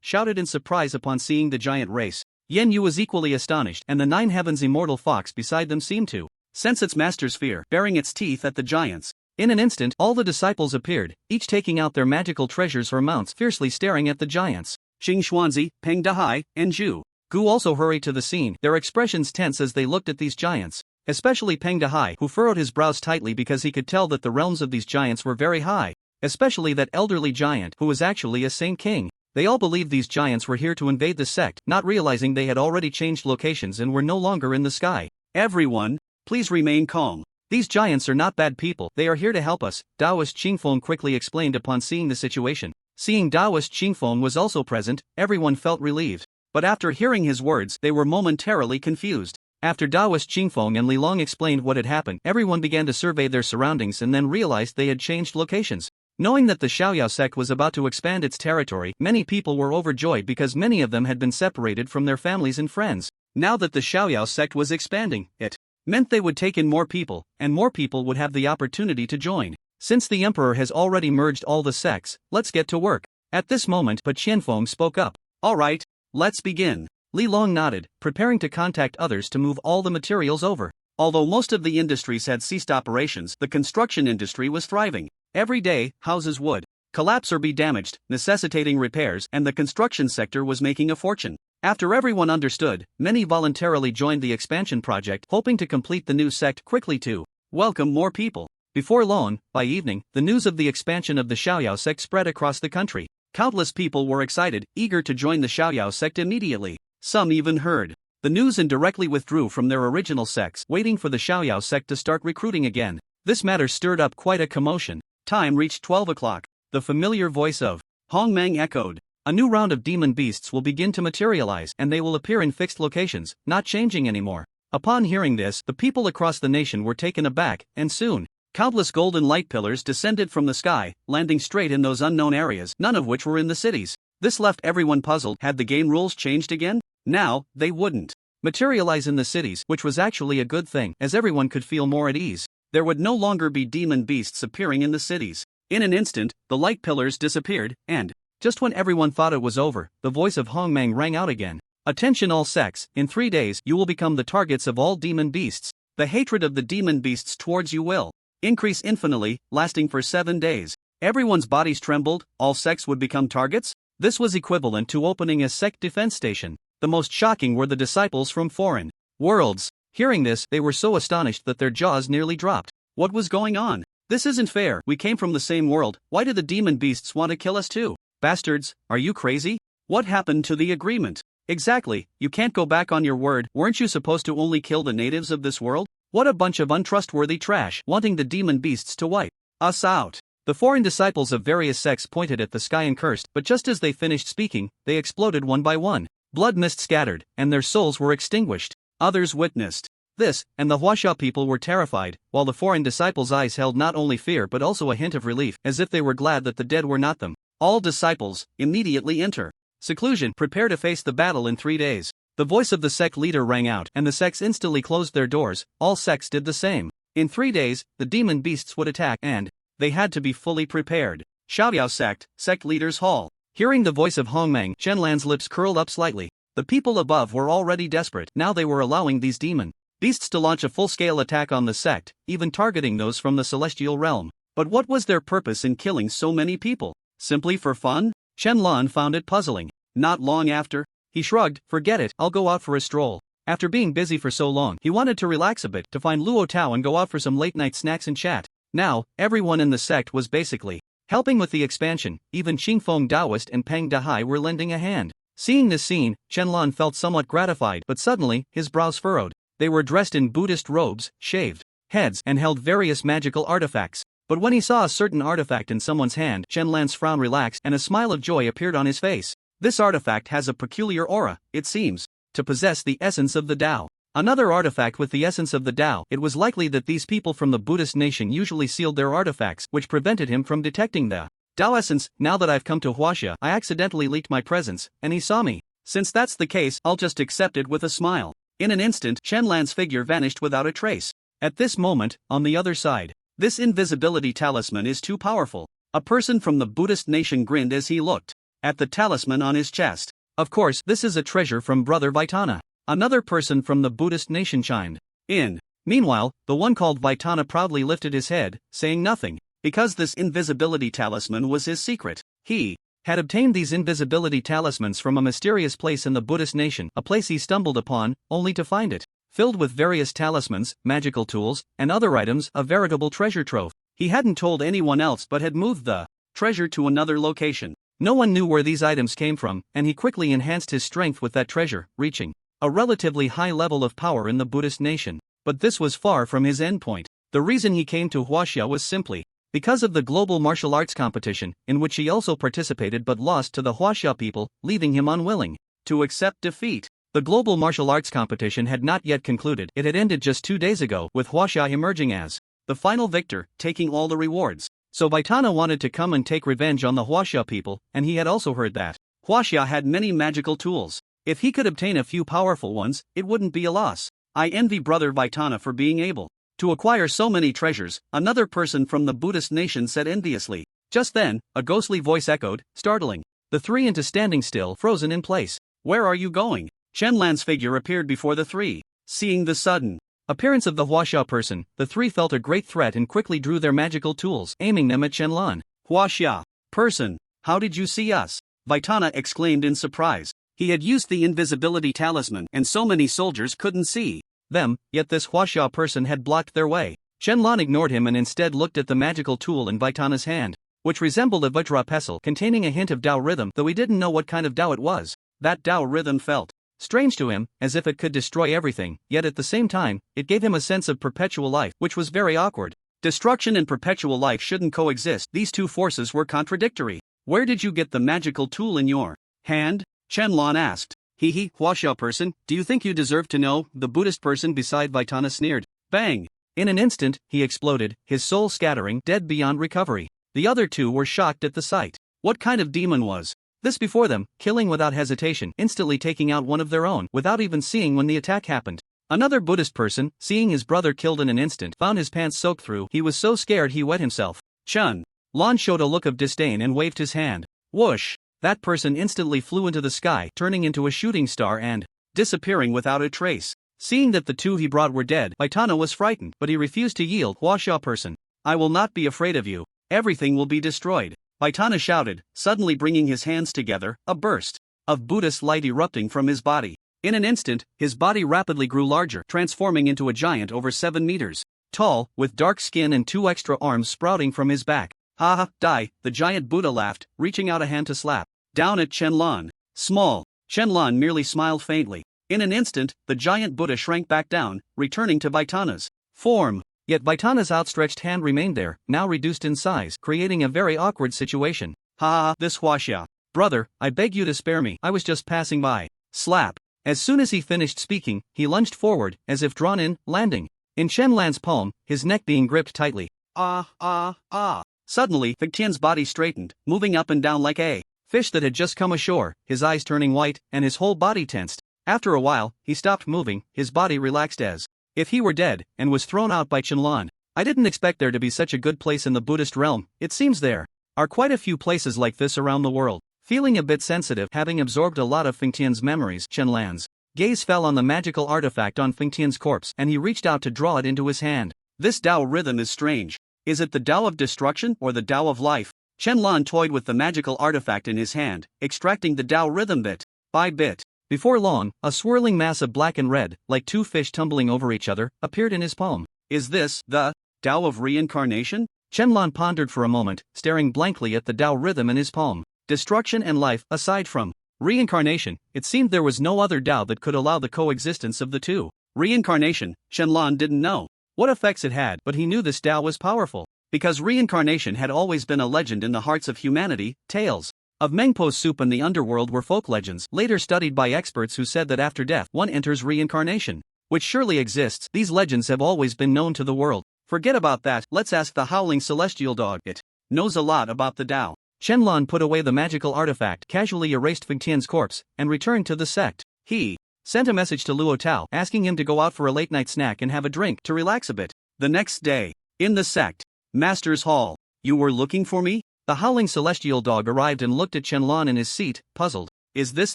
Speaker 2: shouted in surprise upon seeing the giant race. Yen Yu was equally astonished, and the Nine Heavens immortal fox beside them seemed to sense its master's fear, baring its teeth at the giants. In an instant, all the disciples appeared, each taking out their magical treasures or mounts, fiercely staring at the giants. Xing Xuanzi, Peng Dahai, and Zhu Gu also hurried to the scene, their expressions tense as they looked at these giants. Especially Peng Dahai, who furrowed his brows tightly because he could tell that the realms of these giants were very high. Especially that elderly giant, who was actually a Saint King. They all believed these giants were here to invade the sect, not realizing they had already changed locations and were no longer in the sky. Everyone, please remain calm. These giants are not bad people, they are here to help us, Taoist Qingfeng quickly explained upon seeing the situation. Seeing Taoist Qingfeng was also present, everyone felt relieved. But after hearing his words, they were momentarily confused. After Taoist Qingfeng and Li Long explained what had happened, everyone began to survey their surroundings and then realized they had changed locations. Knowing that the Xiaoyao sect was about to expand its territory, many people were overjoyed because many of them had been separated from their families and friends. Now that the Xiaoyao sect was expanding, it meant they would take in more people, and more people would have the opportunity to join. Since the emperor has already merged all the sects, let's get to work. At this moment, But Qianfeng spoke up. Alright, let's begin. Li Long nodded, preparing to contact others to move all the materials over. Although most of the industries had ceased operations, the construction industry was thriving. Every day, houses would collapse or be damaged, necessitating repairs, and the construction sector was making a fortune. After everyone understood, many voluntarily joined the expansion project, hoping to complete the new sect quickly to welcome more people. Before long, by evening, the news of the expansion of the Xiaoyao sect spread across the country. Countless people were excited, eager to join the Xiaoyao sect immediately. Some even heard the news and directly withdrew from their original sects, waiting for the Xiaoyao sect to start recruiting again. This matter stirred up quite a commotion. Time reached 12 o'clock. The familiar voice of Hong Mang echoed. A new round of demon beasts will begin to materialize, and they will appear in fixed locations, not changing anymore. Upon hearing this, the people across the nation were taken aback, and soon, countless golden light pillars descended from the sky, landing straight in those unknown areas, none of which were in the cities. This left everyone puzzled. Had the game rules changed again? Now, they wouldn't materialize in the cities, which was actually a good thing, as everyone could feel more at ease. There would no longer be demon beasts appearing in the cities. In an instant, the light pillars disappeared, and just when everyone thought it was over, the voice of Hong Mang rang out again. Attention all sects, in 3 days you will become the targets of all demon beasts. The hatred of the demon beasts towards you will increase infinitely, lasting for 7 days. Everyone's bodies trembled, all sects would become targets? This was equivalent to opening a sect defense station. The most shocking were the disciples from foreign worlds.
Speaker 1: Hearing this, they were so astonished that their jaws nearly dropped.
Speaker 2: What was going on? This isn't fair. We came from the same world. Why do the demon beasts want to kill us too? Bastards, are you crazy? What happened to the agreement? Exactly, you can't go back on your word. Weren't you supposed to only kill the natives of this world? What a bunch of untrustworthy trash, wanting the demon beasts to wipe us out. The foreign disciples of various sects pointed at the sky and cursed, but just as they finished speaking, they exploded one by one. Blood mist scattered, and their souls were extinguished. Others witnessed this, and the Huaxia people were terrified, while the foreign disciples' eyes held not only fear but also a hint of relief, as if they were glad that the dead were not them. All disciples immediately enter seclusion, prepare to face the battle in 3 days. The voice of the sect leader rang out, and the sects instantly closed their doors. All sects did the same. In 3 days, the demon beasts would attack, and they had to be fully prepared. Xiaoyao sect leaders hall. Hearing the voice of Hongmeng, Shenlan's lips curled up slightly. The people above were already desperate. Now they were allowing these demon beasts to launch a full-scale attack on the sect, even targeting those from the celestial realm. But what was their purpose in killing so many people? Simply for fun? Shenlan found it puzzling. Not long after, he shrugged, forget it, I'll go out for a stroll. After being busy for so long, he wanted to relax a bit, to find Luo Tao and go out for some late-night snacks and chat. Now, everyone in the sect was basically helping with the expansion. Even Qingfeng Daoist and Peng Dahai were lending a hand. Seeing this scene, Shenlan felt somewhat gratified, but suddenly, his brows furrowed. They were dressed in Buddhist robes, shaved heads, and held various magical artifacts. But when he saw a certain artifact in someone's hand, Shenlan's frown relaxed and a smile of joy appeared on his face. This artifact has a peculiar aura, it seems to possess the essence of the Tao. Another artifact with the essence of the Tao. It was likely that these people from the Buddhist nation usually sealed their artifacts, which prevented him from detecting the Tao essence. Now that I've come to Huaxia, I accidentally leaked my presence, and he saw me. Since that's the case, I'll just accept it with a smile. In an instant, Shenlan's figure vanished without a trace. At this moment, on the other side, this invisibility talisman is too powerful. A person from the Buddhist nation grinned as he looked at the talisman on his chest. Of course, this is a treasure from Brother Vaitana. Another person from the Buddhist nation chimed in. Meanwhile, the one called Vaitana proudly lifted his head, saying nothing, because this invisibility talisman was his secret. He had obtained these invisibility talismans from a mysterious place in the Buddhist nation, a place he stumbled upon, only to find it filled with various talismans, magical tools, and other items, a veritable treasure trove. He hadn't told anyone else but had moved the treasure to another location. No one knew where these items came from, and he quickly enhanced his strength with that treasure, reaching a relatively high level of power in the Buddhist nation. But this was far from his endpoint. The reason he came to Huaxia was simply because of the global martial arts competition, in which he also participated but lost to the Huaxia people, leaving him unwilling to accept defeat. The global martial arts competition had not yet concluded. It had ended just 2 days ago, with Huaxia emerging as the final victor, taking all the rewards. So Vaitana wanted to come and take revenge on the Huaxia people, and he had also heard that Huaxia had many magical tools. If he could obtain a few powerful ones, it wouldn't be a loss. I envy Brother Vaitana for being able to acquire so many treasures, another person from the Buddhist nation said enviously. Just then, a ghostly voice echoed, startling the three into standing still, frozen in place. Where are you going? Shenlan's figure appeared before the three. Seeing the sudden appearance of the Huaxia person, the three felt a great threat and quickly drew their magical tools, aiming them at Shenlan. Huaxia person, how did you see us? Vaitana exclaimed in surprise. He had used the invisibility talisman, and so many soldiers couldn't see them, yet this Huaxia person had blocked their way. Shenlan ignored him and instead looked at the magical tool in Vaitana's hand, which resembled a Vajra pestle containing a hint of Tao rhythm, though he didn't know what kind of Tao it was. That Tao rhythm felt strange to him, as if it could destroy everything, yet at the same time, it gave him a sense of perpetual life, which was very awkward. Destruction and perpetual life shouldn't coexist. These two forces were contradictory. Where did you get the magical tool in your hand? Shenlan asked. Huaxia person, do you think you deserve to know? The Buddhist person beside Vaitana sneered. Bang! In an instant, he exploded, his soul scattering, dead beyond recovery. The other two were shocked at the sight. What kind of demon was this before them, killing without hesitation, instantly taking out one of their own, without even seeing when the attack happened? Another Buddhist person, seeing his brother killed in an instant, found his pants soaked through. He was so scared he wet himself. Chun Lan showed a look of disdain and waved his hand. Whoosh! That person instantly flew into the sky, turning into a shooting star and disappearing without a trace. Seeing that the two he brought were dead, Vaitana was frightened, but he refused to yield. Huaxia person, I will not be afraid of you. Everything will be destroyed. Vaitana shouted, suddenly bringing his hands together, a burst of Buddhist light erupting from his body. In an instant, his body rapidly grew larger, transforming into a giant over 7 meters tall, with dark skin and 2 extra arms sprouting from his back. Ha ha, die, the giant Buddha laughed, reaching out a hand to slap down at Shenlong. Small. Shenlong merely smiled faintly. In an instant, the giant Buddha shrank back down, returning to Vaitana's form.
Speaker 1: Yet Vaitana's outstretched hand remained there, now reduced in size, creating a very awkward situation.
Speaker 2: Ha ha, this Huaxia.
Speaker 1: Brother, I beg you to spare me, I was just passing by.
Speaker 2: Slap.
Speaker 1: As soon as he finished speaking, he lunged forward, as if drawn in, landing in Shenlan's palm, his neck being gripped tightly.
Speaker 2: Suddenly, Fengtian's body straightened, moving up and down like a
Speaker 1: fish that had just come ashore, his eyes turning white, and his whole body tensed. After a while, he stopped moving, his body relaxed as if he were dead, and was thrown out by Shenlan. I didn't expect there to be such a good place in the Buddhist realm. It seems there are quite a few places like this around the world. Feeling a bit sensitive, having absorbed a lot of Fengtian's memories, Shenlan's gaze fell on the magical artifact on Fengtian's corpse, and he reached out to draw it into his hand.
Speaker 2: This Tao rhythm is strange. Is it the Tao of destruction or the Tao of life? Shenlan toyed with the magical artifact in his hand, extracting the Tao rhythm bit by bit.
Speaker 1: Before long, a swirling mass of black and red, like 2 fish tumbling over each other, appeared in his palm.
Speaker 2: Is this the Tao of reincarnation?
Speaker 1: Shenlan pondered for a moment, staring blankly at the Tao rhythm in his palm. Destruction and life, aside from reincarnation, it seemed there was no other Tao that could allow the coexistence of the two.
Speaker 2: Reincarnation, Shenlan didn't know
Speaker 1: what effects it had, but he knew this Tao was powerful.
Speaker 2: Because reincarnation had always been a legend in the hearts of humanity. Tales of Mengpo's soup and the underworld were folk legends, later studied by experts who said that after death one enters reincarnation, which surely exists. These legends have always been known to the world. Forget about that, let's ask the howling celestial dog. It knows a lot about the Tao.
Speaker 1: Shenlan put away the magical artifact, casually erased Fengtian's corpse, and returned to the sect.
Speaker 2: He
Speaker 1: sent a message to Luo Tao, asking him to go out for a late-night snack and have a drink to relax a bit.
Speaker 2: The next day, in the sect Master's Hall. You were looking for me?
Speaker 1: The howling celestial dog arrived and looked at Shenlan in his seat, puzzled.
Speaker 2: Is this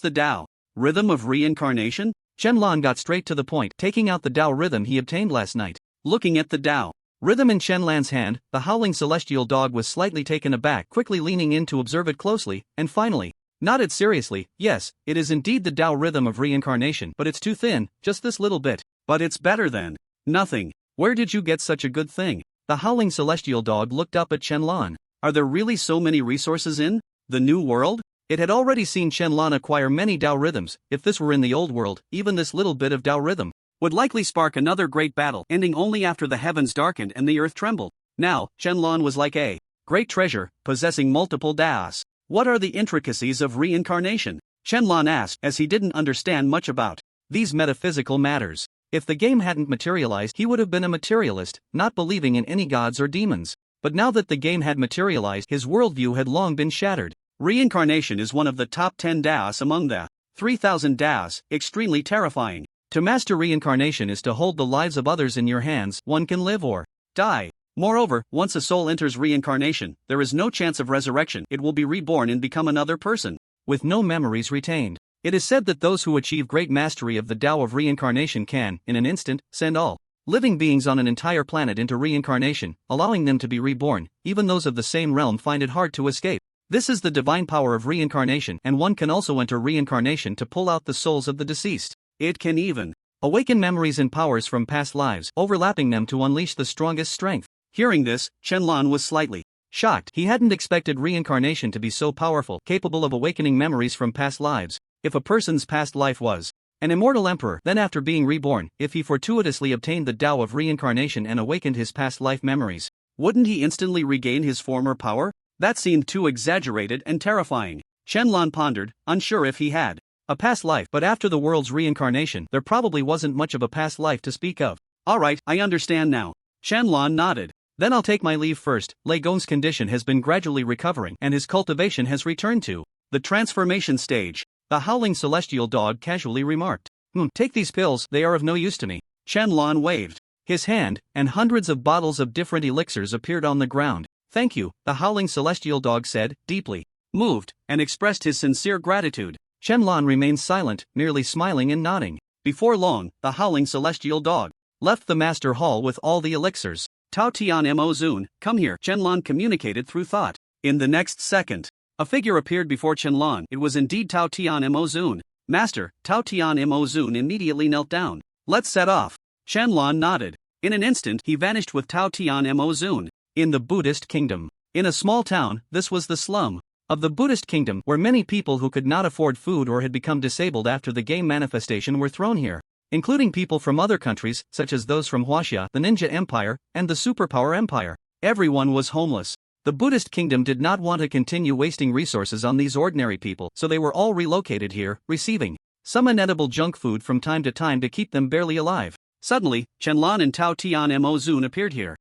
Speaker 2: the Tao rhythm of reincarnation?
Speaker 1: Shenlan got straight to the point, taking out the Tao rhythm he obtained last night.
Speaker 2: Looking at the Tao
Speaker 1: rhythm in Shenlan's hand, the howling celestial dog was slightly taken aback, quickly leaning in to observe it closely, and finally nodded seriously. Yes, it is indeed the Tao rhythm of reincarnation, but it's too thin, just this little bit.
Speaker 2: But it's better than nothing.
Speaker 1: Where did you get such a good thing? The howling celestial dog looked up at Shenlan.
Speaker 2: Are there really so many resources in the new world?
Speaker 1: It had already seen Shenlan acquire many Tao rhythms. If this were in the old world, even this little bit of Tao rhythm
Speaker 2: would likely spark another great battle, ending only after the heavens darkened and the earth trembled. Now, Shenlan was like a great treasure, possessing multiple Taos. What are the intricacies of reincarnation? Shenlan asked, as he didn't understand much about
Speaker 1: these metaphysical matters. If the game hadn't materialized, he would have been a materialist, not believing in any gods or demons. But now that the game had materialized, his worldview had long been shattered.
Speaker 2: Reincarnation is one of the top 10 Taos among the 3,000 Taos, extremely terrifying.
Speaker 1: To master reincarnation is to hold the lives of others in your hands. One can live or die.
Speaker 2: Moreover, once a soul enters reincarnation, there is no chance of resurrection. It will be reborn and become another person,
Speaker 1: with no memories retained. It is said that those who achieve great mastery of the Tao of reincarnation can, in an instant, send all living beings on an entire planet into reincarnation, allowing them to be reborn. Even those of the same realm find it hard to escape. This is the divine power of reincarnation, and one can also enter reincarnation to pull out the souls of the deceased.
Speaker 2: It can even
Speaker 1: awaken memories and powers from past lives, overlapping them to unleash the strongest strength.
Speaker 2: Hearing this, Shenlan was slightly
Speaker 1: shocked. He hadn't expected reincarnation to be so powerful, capable of awakening memories from past lives. If a person's past life was an immortal emperor, then after being reborn, if he fortuitously obtained the Tao of reincarnation and awakened his past life memories,
Speaker 2: wouldn't he instantly regain his former power? That seemed too exaggerated and terrifying. Shenlan pondered, unsure if he had
Speaker 1: a past life, but after the world's reincarnation, there probably wasn't much of a past life to speak of.
Speaker 2: Alright, I understand now. Shenlan nodded.
Speaker 1: Then I'll take my leave first. Lei Gong's condition has been gradually recovering, and his cultivation has returned to
Speaker 2: the transformation stage.
Speaker 1: The howling celestial dog casually remarked. Take these pills, they are of no use to me.
Speaker 2: Shenlan waved
Speaker 1: his hand, and hundreds of bottles of different elixirs appeared on the ground. Thank you, the howling celestial dog said, deeply
Speaker 2: moved, and expressed his sincere gratitude.
Speaker 1: Shenlan remained silent, merely smiling and nodding.
Speaker 2: Before long, the howling celestial dog
Speaker 1: left the master hall with all the elixirs.
Speaker 2: Tao Tian Mo Zun, come here, Shenlan communicated through thought. In the next second, a figure appeared before Shenlan. It was indeed Tao Tian Mo Zun. Master, Tao Tian Mo Zun immediately knelt down. Let's set off. Shenlong nodded. In an instant he vanished with Tao Tian Mo Zun.
Speaker 1: In the Buddhist kingdom. In a small town, this was the slum of the Buddhist kingdom, where many people who could not afford food or had become disabled after the game manifestation were thrown here, including people from other countries, such as those from Huaxia, the Ninja Empire, and the Superpower Empire. Everyone was homeless. The Buddhist kingdom did not want to continue wasting resources on these ordinary people, so they were all relocated here, receiving some inedible junk food from time to keep them barely alive.
Speaker 2: Suddenly, Chen-Lan and Tao Tian Mo Zun appeared here.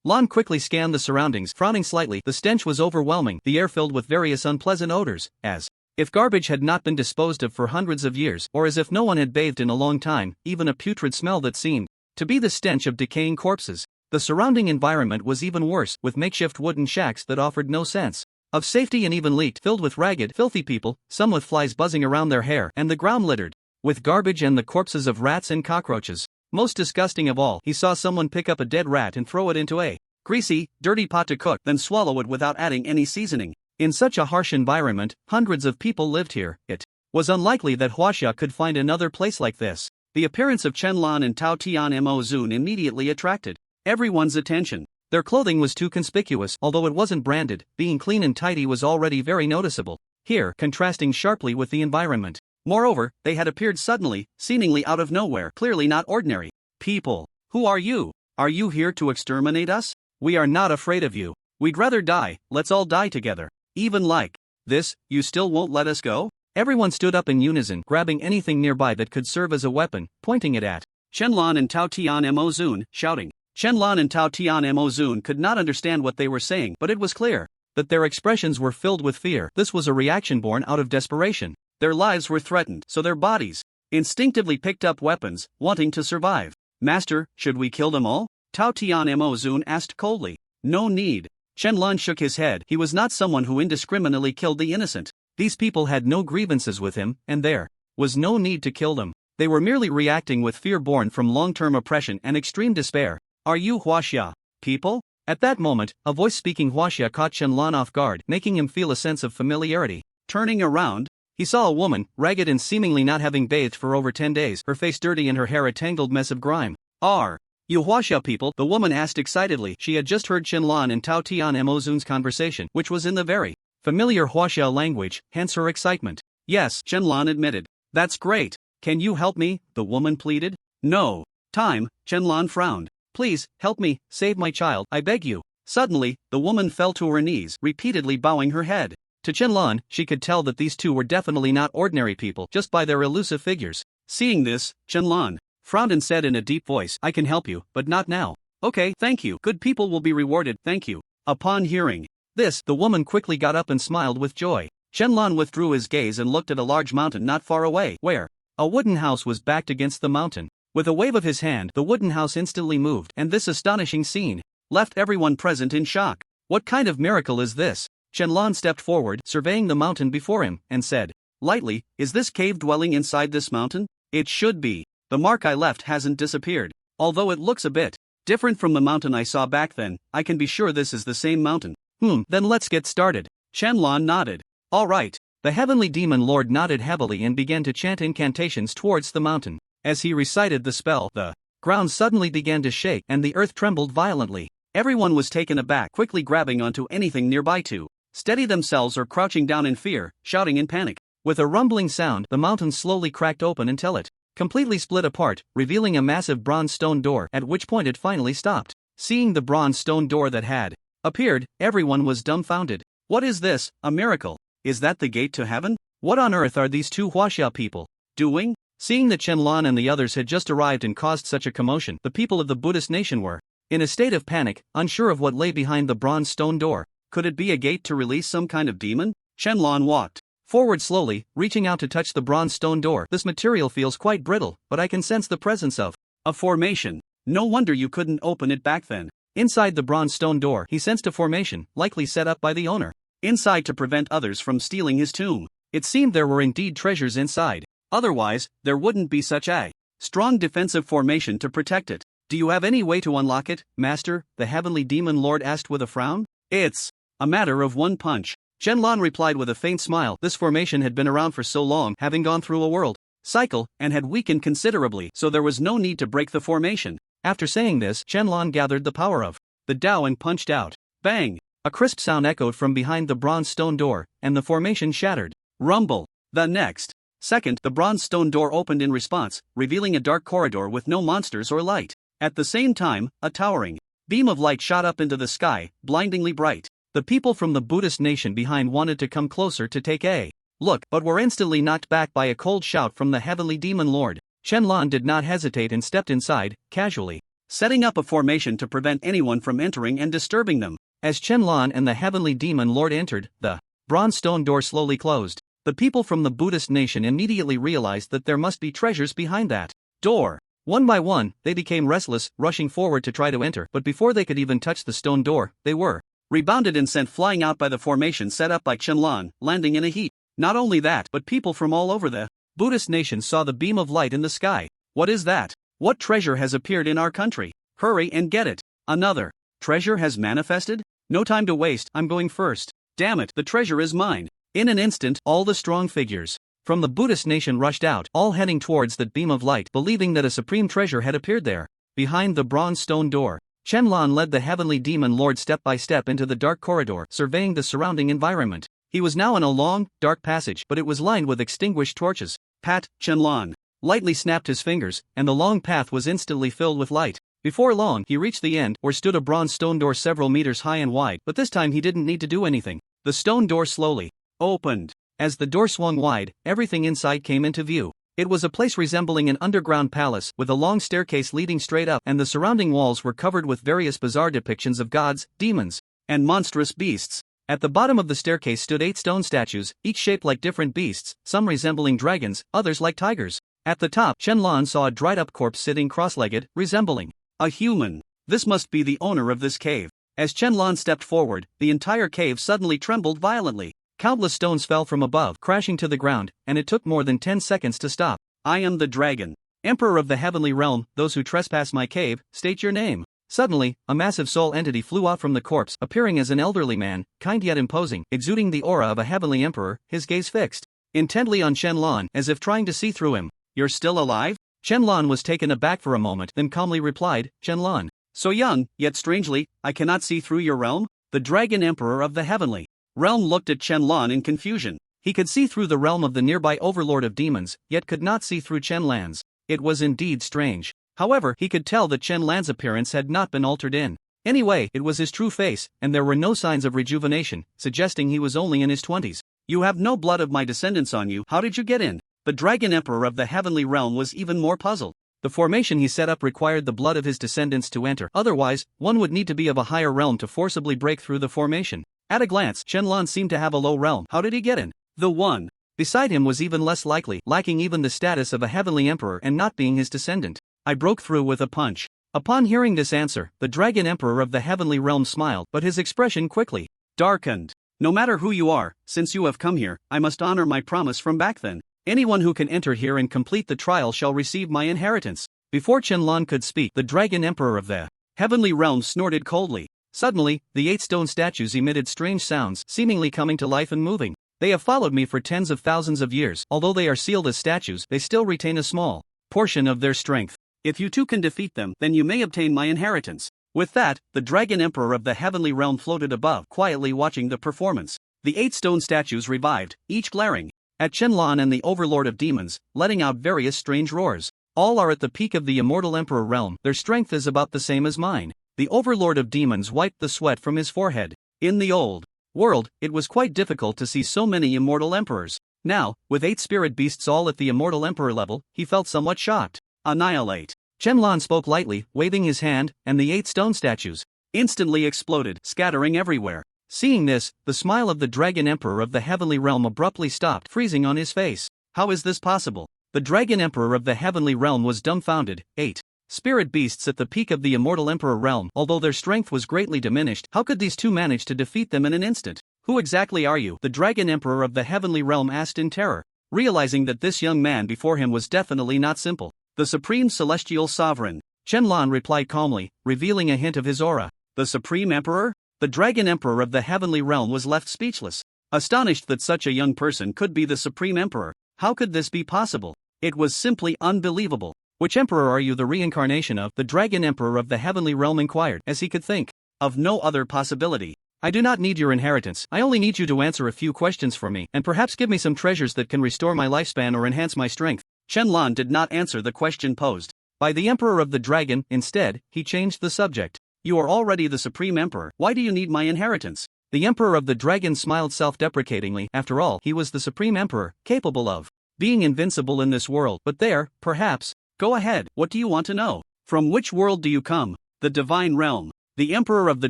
Speaker 1: Lan quickly scanned the surroundings, frowning slightly. The stench was overwhelming, the air filled with various unpleasant odors, as if garbage had not been disposed of for hundreds of years, or as if no one had bathed in a long time, even a putrid smell that seemed to be the stench of decaying corpses. The surrounding environment was even worse, with makeshift wooden shacks that offered no sense of safety and even leaked, filled with ragged, filthy people, some with flies buzzing around their hair, and the ground littered with garbage and the corpses of rats and cockroaches. Most disgusting of all, he saw someone pick up a dead rat and throw it into a greasy, dirty pot to cook, then swallow it without adding any seasoning. In such a harsh environment, hundreds of people lived here. It was unlikely that Huaxia could find another place like this. The appearance of Chen-Lan and Tao Tian Mo Zun immediately attracted everyone's attention. Their clothing was too conspicuous, although it wasn't branded. Being clean and tidy was already very noticeable here, contrasting sharply with the environment. Moreover, they had appeared suddenly, seemingly out of nowhere, clearly not ordinary people. Who are you? Are you here to exterminate us? We are not afraid of you. We'd rather die. Let's all die together. Even like this, you still won't let us go? Everyone stood up in unison, grabbing anything nearby that could serve as a weapon, pointing it at
Speaker 2: Chen-Lan and Tao Tian Mo Zun, shouting. Chen-Lan and Tao Tian Mo Zun could not understand what they were saying, but it was clear that their expressions were filled with fear. This was a reaction born out of desperation. Their lives were threatened, so their bodies instinctively picked up weapons, wanting to survive. Master, should we kill them all? Tao Tian Mo Zun asked coldly. No need. Chen-Lan shook his head. He was not someone who indiscriminately killed the innocent. These people had no grievances with him, and there was no need to kill them. They were merely reacting with fear born from long-term oppression and extreme despair. Are you Huaxia people? At that moment, a voice speaking Huaxia caught Chen-Lan off guard, making him feel a sense of familiarity. Turning around, he saw a woman, ragged and seemingly not having bathed for over 10 days, her face dirty and her hair a tangled mess of grime. Are you Huaxia people? The woman asked excitedly. She had just heard Chen-Lan and Tao Tian Mo Zun's conversation, which was in the very familiar Huaxia language, hence her excitement. Yes, Chen-Lan admitted. That's great. Can you help me? The woman pleaded. No. Time, Chen-Lan frowned. Please, help me, save my child, I beg you. Suddenly, the woman fell to her knees, repeatedly bowing her head. To Chen-Lan, she could tell that these two were definitely not ordinary people, just by their elusive figures. Seeing this, Chen-Lan frowned and said in a deep voice, I can help you, but not now. Okay, thank you. Good people will be rewarded, thank you. Upon hearing this, the woman quickly got up and smiled with joy. Chen-Lan withdrew his gaze and looked at a large mountain not far away, where a wooden house was backed against the mountain. With a wave of his hand, the wooden house instantly moved, and this astonishing scene left everyone present in shock. What kind of miracle is this? Chen-Lan stepped forward, surveying the mountain before him, and said lightly, is this cave dwelling inside this mountain? It should be. The mark I left hasn't disappeared. Although it looks a bit different from the mountain I saw back then, I can be sure this is the same mountain. Then let's get started. Chen-Lan nodded. All right. The heavenly demon lord nodded heavily and began to chant incantations towards the mountain. As he recited the spell, the ground suddenly began to shake and the earth trembled violently. Everyone was taken aback, quickly grabbing onto anything nearby to steady themselves or crouching down in fear, shouting in panic. With a rumbling sound, the mountain slowly cracked open until it completely split apart, revealing a massive bronze stone door, at which point it finally stopped. Seeing the bronze stone door that had appeared, everyone was dumbfounded. What is this? A miracle? Is that the gate to heaven? What on earth are these two Huaxia people doing? Seeing that Chen-Lan and the others had just arrived and caused such a commotion, the people of the Buddhist nation were in a state of panic, unsure of what lay behind the bronze stone door. Could it be a gate to release some kind of demon? Chen-Lan walked forward slowly, reaching out to touch the bronze stone door. This material feels quite brittle, but I can sense the presence of a formation. No wonder you couldn't open it back then. Inside the bronze stone door, he sensed a formation, likely set up by the owner inside to prevent others from stealing his tomb. It seemed there were indeed treasures inside. Otherwise, there wouldn't be such a strong defensive formation to protect it. Do you have any way to unlock it, Master? The heavenly demon lord asked with a frown. It's a matter of one punch. Qianlan replied with a faint smile. This formation had been around for so long, having gone through a world cycle, and had weakened considerably, so there was no need to break the formation.
Speaker 1: After saying this, Qianlan gathered the power of
Speaker 2: the Tao and punched out. Bang!
Speaker 1: A crisp sound echoed from behind the bronze stone door, and the formation shattered.
Speaker 2: Rumble! The next second, the bronze stone door opened in response, revealing a dark corridor with no monsters or light. At the same time, a towering beam of light shot up into the sky, blindingly bright.
Speaker 1: The people from the Buddhist nation behind wanted to come closer to take a look, but were instantly knocked back by a cold shout from the heavenly demon lord. Qianlan did not hesitate and stepped inside, casually,
Speaker 2: setting up a formation to prevent anyone from entering and disturbing them.
Speaker 1: As Qianlan and the heavenly demon lord entered, the bronze stone door slowly closed. The people from the Buddhist nation immediately realized that there must be treasures behind that door. One by one, they became restless, rushing forward to try to enter, but before they could even touch the stone door, they were
Speaker 2: rebounded and sent flying out by the formation set up by Qianlan, landing in a heap. Not only that, but people from all over the
Speaker 1: Buddhist nation saw the beam of light in the sky.
Speaker 2: What is that? What treasure has appeared in our country? Hurry and get it. Another treasure has manifested? No time to waste, I'm going first. Damn it, the treasure is mine.
Speaker 1: In an instant, all the strong figures from the Buddhist nation rushed out, all heading towards that beam of light, believing that a supreme treasure had appeared there. Behind the bronze stone door, Qianlan led the heavenly demon lord step by step into the dark corridor, surveying the surrounding environment. He was now in a long, dark passage, but it was lined with extinguished torches.
Speaker 2: Pat, Qianlan
Speaker 1: lightly snapped his fingers, and the long path was instantly filled with light. Before long, he reached the end, where stood a bronze stone door several meters high and wide, but this time he didn't need to do anything. The stone door slowly
Speaker 2: opened.
Speaker 1: As the door swung wide, everything inside came into view. It was a place resembling an underground palace, with a long staircase leading straight up, and the surrounding walls were covered with various bizarre depictions of gods, demons,
Speaker 2: and monstrous beasts.
Speaker 1: At the bottom of the staircase stood 8 stone statues, each shaped like different beasts, some resembling dragons, others like tigers. At the top, Qianlan saw a dried-up corpse sitting cross-legged, resembling
Speaker 2: a human. This must be the owner of this cave. As Qianlan stepped forward, the entire cave suddenly trembled violently.
Speaker 1: Countless stones fell from above, crashing to the ground, and it took more than 10 seconds to stop.
Speaker 2: I am the dragon,
Speaker 1: Emperor of the heavenly realm. Those who trespass my cave, state your name. Suddenly, a massive soul entity flew out from the corpse, appearing as an elderly man, kind yet imposing, exuding the aura of a heavenly emperor, his gaze fixed intently on Qianlan, as if trying to see through him.
Speaker 2: You're still alive?
Speaker 1: Qianlan was taken aback for a moment, then calmly replied, Qianlan.
Speaker 2: So young, yet strangely, I cannot see through your realm? The dragon emperor of the heavenly realm looked at Qianlan in confusion.
Speaker 1: He could see through the realm of the nearby overlord of demons, yet could not see through Qianlan's. It was indeed strange. However, he could tell that Qianlan's appearance had not been altered in any way. It was his true face, and there were no signs of rejuvenation, suggesting he was only in his 20s.
Speaker 2: You have no blood of my descendants on you. How did you get in? The dragon emperor of the heavenly realm was even more puzzled.
Speaker 1: The formation he set up required the blood of his descendants to enter. Otherwise, one would need to be of a higher realm to forcibly break through the formation. At a glance, Qianlan seemed to have a low realm. How did he get in?
Speaker 2: The one
Speaker 1: beside him was even less likely, lacking even the status of a heavenly emperor and not being his descendant.
Speaker 2: I broke through with a punch.
Speaker 1: Upon hearing this answer, the dragon emperor of the heavenly realm smiled, but his expression quickly
Speaker 2: darkened. No matter who you are, since you have come here, I must honor my promise from back then. Anyone who can enter here and complete the trial shall receive my inheritance.
Speaker 1: Before Qianlan could speak, the dragon emperor of the
Speaker 2: heavenly realm snorted coldly.
Speaker 1: Suddenly, the 8 stone statues emitted strange sounds, seemingly coming to life and moving. They have followed me for tens of thousands of years. Although they are sealed as statues, they still retain a small portion of their strength.
Speaker 2: If you too can defeat them, then you may obtain my inheritance. With that, the dragon emperor of the heavenly realm floated above, quietly watching the performance. The 8 stone statues revived, each glaring at Qianlan and the overlord of demons, letting out various strange roars. All are at the peak of the immortal emperor realm. Their strength is about the same as mine. The overlord of demons wiped the sweat from his forehead. In the old world, it was quite difficult to see so many immortal emperors. Now, with 8 spirit beasts all at the immortal emperor level, he felt somewhat shocked. Annihilate.
Speaker 1: Qianlan spoke lightly, waving his hand, and the 8 stone statues
Speaker 2: instantly exploded, scattering everywhere.
Speaker 1: Seeing this, the smile of the dragon emperor of the heavenly realm abruptly stopped, freezing on his face.
Speaker 2: How is this possible?
Speaker 1: The dragon emperor of the heavenly realm was dumbfounded. 8 spirit beasts at the peak of the immortal emperor realm, although their strength was greatly diminished, how could these two manage to defeat them in an instant? Who exactly are you? The dragon emperor of the heavenly realm asked in terror, realizing that this young man before him was definitely not simple.
Speaker 2: The supreme celestial sovereign.
Speaker 1: Qianlan replied calmly, revealing a hint of his aura.
Speaker 2: The supreme emperor? The dragon emperor of the heavenly realm was left speechless. astonished that such a young person could be the Supreme Emperor. How could this be possible? It was simply unbelievable.
Speaker 1: Which emperor are you the reincarnation of? The Dragon Emperor of the Heavenly Realm inquired, as he could think
Speaker 2: of no other possibility.
Speaker 1: I do not need your inheritance, I only need you to answer a few questions for me, and perhaps give me some treasures that can restore my lifespan or enhance my strength.
Speaker 2: Shenlong did not answer the question posed
Speaker 1: by the Emperor of the Dragon. Instead, he changed the subject.
Speaker 2: You are already the Supreme Emperor, why do you need my inheritance?
Speaker 1: The Emperor of the Dragon smiled self-deprecatingly. After all, he was the Supreme Emperor, capable of being invincible in this world. But there, perhaps.
Speaker 2: Go ahead, what do you want to know? From which world do you come? The Divine Realm. The Emperor of the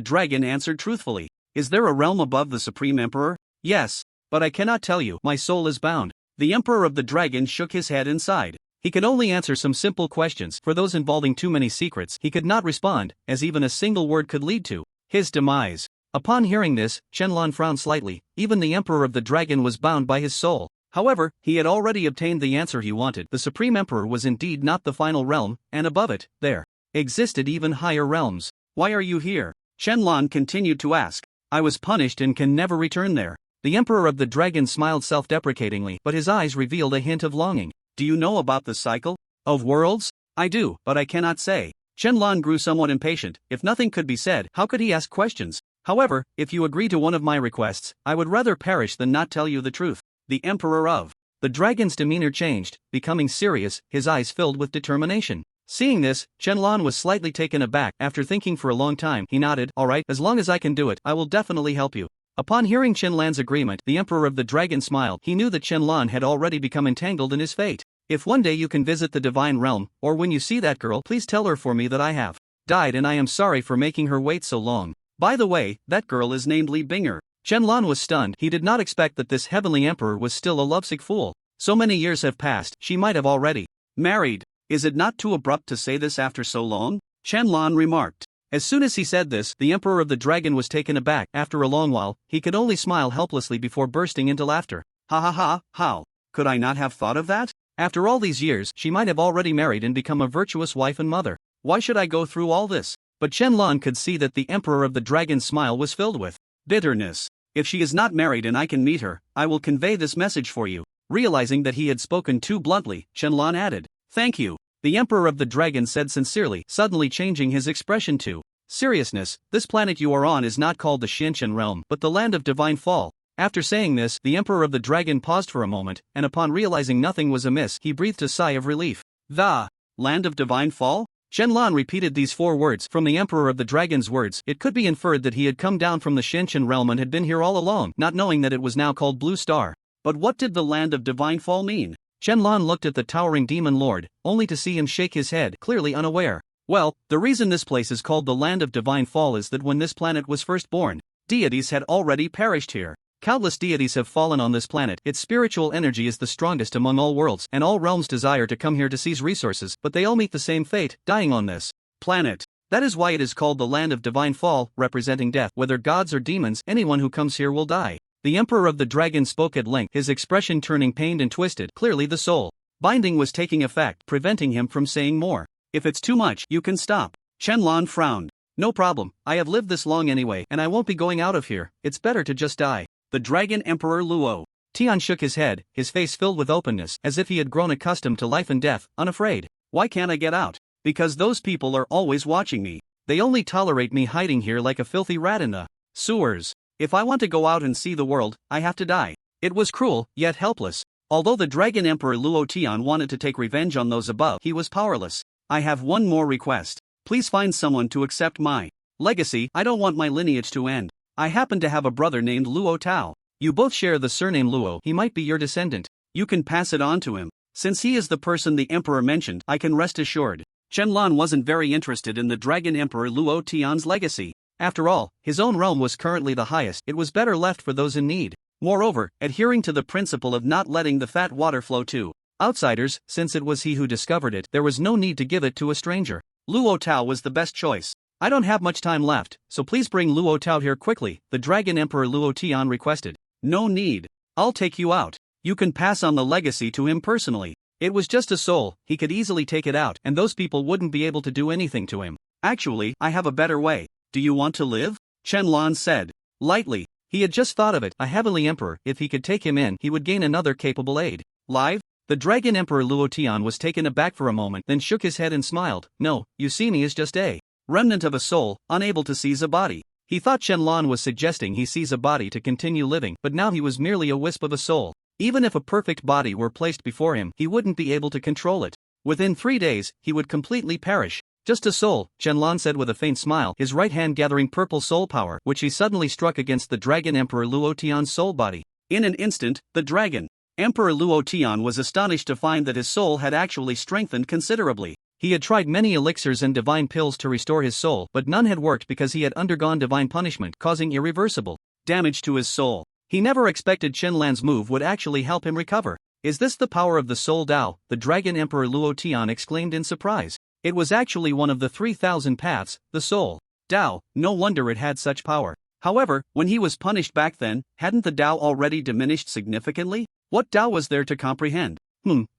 Speaker 2: Dragon answered truthfully. Is there a realm above the Supreme Emperor?
Speaker 1: Yes, but I cannot tell you, my soul is bound.
Speaker 2: The Emperor of the Dragon shook his head inside.
Speaker 1: He could only answer some simple questions. For those involving too many secrets, he could not respond, as even a single word could lead to his demise. Upon hearing this, Shenlong frowned slightly. Even the Emperor of the Dragon was bound by his soul. However, he had already obtained the answer he wanted. The Supreme Emperor was indeed not the final realm, and above it, there existed even higher realms.
Speaker 2: Why are you here? Shenlong continued to ask.
Speaker 1: I was punished and can never return there. The Emperor of the Dragon smiled self-deprecatingly, but his eyes revealed a hint of longing.
Speaker 2: Do you know about the cycle
Speaker 1: of worlds?
Speaker 2: I do, but I cannot say. Shenlong grew somewhat impatient. If nothing could be said, how could he ask questions?
Speaker 1: However, if you agree to one of my requests, I would rather perish than not tell you the truth.
Speaker 2: The Emperor of
Speaker 1: the Dragon's demeanor changed, becoming serious, his eyes filled with determination. Seeing this, Shenlong was slightly taken aback. After thinking for a long time, he nodded. All right, as long as I can do it, I will definitely help you. Upon hearing Shenlong's agreement, the Emperor of the Dragon smiled. He knew that Shenlong had already become entangled in his fate. If one day you can visit the Divine Realm, or when you see that girl, please tell her for me that I have died and I am sorry for making her wait so long.
Speaker 2: By the way, that girl is named Li Binger.
Speaker 1: Shenlong was stunned. He did not expect that this heavenly emperor was still a lovesick fool. So many years have passed, she might have already
Speaker 2: married. Is it not too abrupt to say this after so long? Shenlong remarked.
Speaker 1: As soon as he said this, the Emperor of the Dragon was taken aback. After a long while, he could only smile helplessly before bursting into laughter.
Speaker 2: Ha ha ha, how? Could I not have thought of that?
Speaker 1: After all these years, she might have already married and become a virtuous wife and mother.
Speaker 2: Why should I go through all this?
Speaker 1: But Shenlong could see that the Emperor of the Dragon's smile was filled with
Speaker 2: bitterness. If she is not married and I can meet her, I will convey this message for you.
Speaker 1: Realizing that he had spoken too bluntly, Shenlong added,
Speaker 2: Thank you.
Speaker 1: The Emperor of the Dragon said sincerely, suddenly changing his expression to seriousness. This planet you are on is not called the Xianqian realm, but the land of divine fall. After saying this, the Emperor of the Dragon paused for a moment, and upon realizing nothing was amiss, he breathed a sigh of relief.
Speaker 2: The land of divine fall?
Speaker 1: Shenlong repeated these 4 words. From the Emperor of the Dragon's words, it could be inferred that he had come down from the Xianqian realm and had been here all along, not knowing that it was now called Blue Star.
Speaker 2: But what did the land of divine fall mean?
Speaker 1: Shenlong looked at the towering demon lord, only to see him shake his head, clearly unaware. Well, the reason this place is called the land of divine fall is that when this planet was first born, deities had already perished here. Countless deities have fallen on this planet. Its spiritual energy is the strongest among all worlds, and all realms desire to come here to seize resources, but they all meet the same fate, dying on this
Speaker 2: planet.
Speaker 1: That is why it is called the land of divine fall, representing death. Whether gods or demons, anyone who comes here will die. The Emperor of the Dragon spoke at length, his expression turning pained and twisted. Clearly the soul binding was taking effect, preventing him from saying more.
Speaker 2: If it's too much, you can stop. Shenlong frowned.
Speaker 1: No problem, I have lived this long anyway, and I won't be going out of here. It's better to just die.
Speaker 2: The Dragon Emperor Luo.
Speaker 1: Tian shook his head, his face filled with openness, as if he had grown accustomed to life and death, unafraid.
Speaker 2: Why can't I get out? Because those people are always watching me.
Speaker 1: They only tolerate me hiding here like a filthy rat in the sewers.
Speaker 2: If I want to go out and see the world, I have to die.
Speaker 1: It was cruel, yet helpless. Although the Dragon Emperor Luo Tian wanted to take revenge on those above, he was powerless.
Speaker 2: I have one more request. Please find someone to accept my legacy. I don't want my lineage to end. I happen to have a brother named Luo Tao.
Speaker 1: You both share the surname Luo, he might be your descendant.
Speaker 2: You can pass it on to him. Since he is the person the Emperor mentioned, I can rest assured. Shenlong wasn't very interested in the Dragon Emperor Luo Tian's legacy.
Speaker 1: After all, his own realm was currently the highest. It was better left for those in need. Moreover, adhering to the principle of not letting the fat water flow to outsiders, since it was he who discovered it, there was no need to give it to a stranger.
Speaker 2: Luo Tao was the best choice.
Speaker 1: I don't have much time left, so please bring Luo Tao here quickly, the Dragon Emperor Luo Tian requested.
Speaker 2: No need. I'll take you out. You can pass on the legacy to him personally.
Speaker 1: It was just a soul, he could easily take it out, and those people wouldn't be able to do anything to him.
Speaker 2: Actually, I have a better way. Do you want to live? Shenlong said. Lightly,
Speaker 1: He had just thought of it, a heavenly emperor, if he could take him in, he would gain another capable aide.
Speaker 2: Live?
Speaker 1: The Dragon Emperor Luo Tian was taken aback for a moment, then shook his head and smiled. No, you see me as just a
Speaker 2: remnant of a soul, unable to seize a body.
Speaker 1: He thought Shenlong was suggesting he seize a body to continue living, but now he was merely a wisp of a soul. Even if a perfect body were placed before him, he wouldn't be able to control it. Within 3 days, he would completely perish. Just a soul, Shenlong said with a faint smile, his right hand gathering purple soul power, which he suddenly struck against the Dragon Emperor Luo Tian's soul body.
Speaker 2: In an instant, the Dragon Emperor Luo Tian was astonished to find that his soul had actually strengthened considerably.
Speaker 1: He had tried many elixirs and divine pills to restore his soul, but none had worked because he had undergone divine punishment, causing irreversible
Speaker 2: damage to his soul.
Speaker 1: He never expected Shenlan's move would actually help him recover. Is this the power of the Soul Dao? The Dragon Emperor Luo Tian exclaimed in surprise. It was actually one of the 3,000 paths, the Soul Dao. No wonder it had such power.
Speaker 2: However, when he was punished back then, hadn't the Dao already diminished significantly? What Dao was there to comprehend?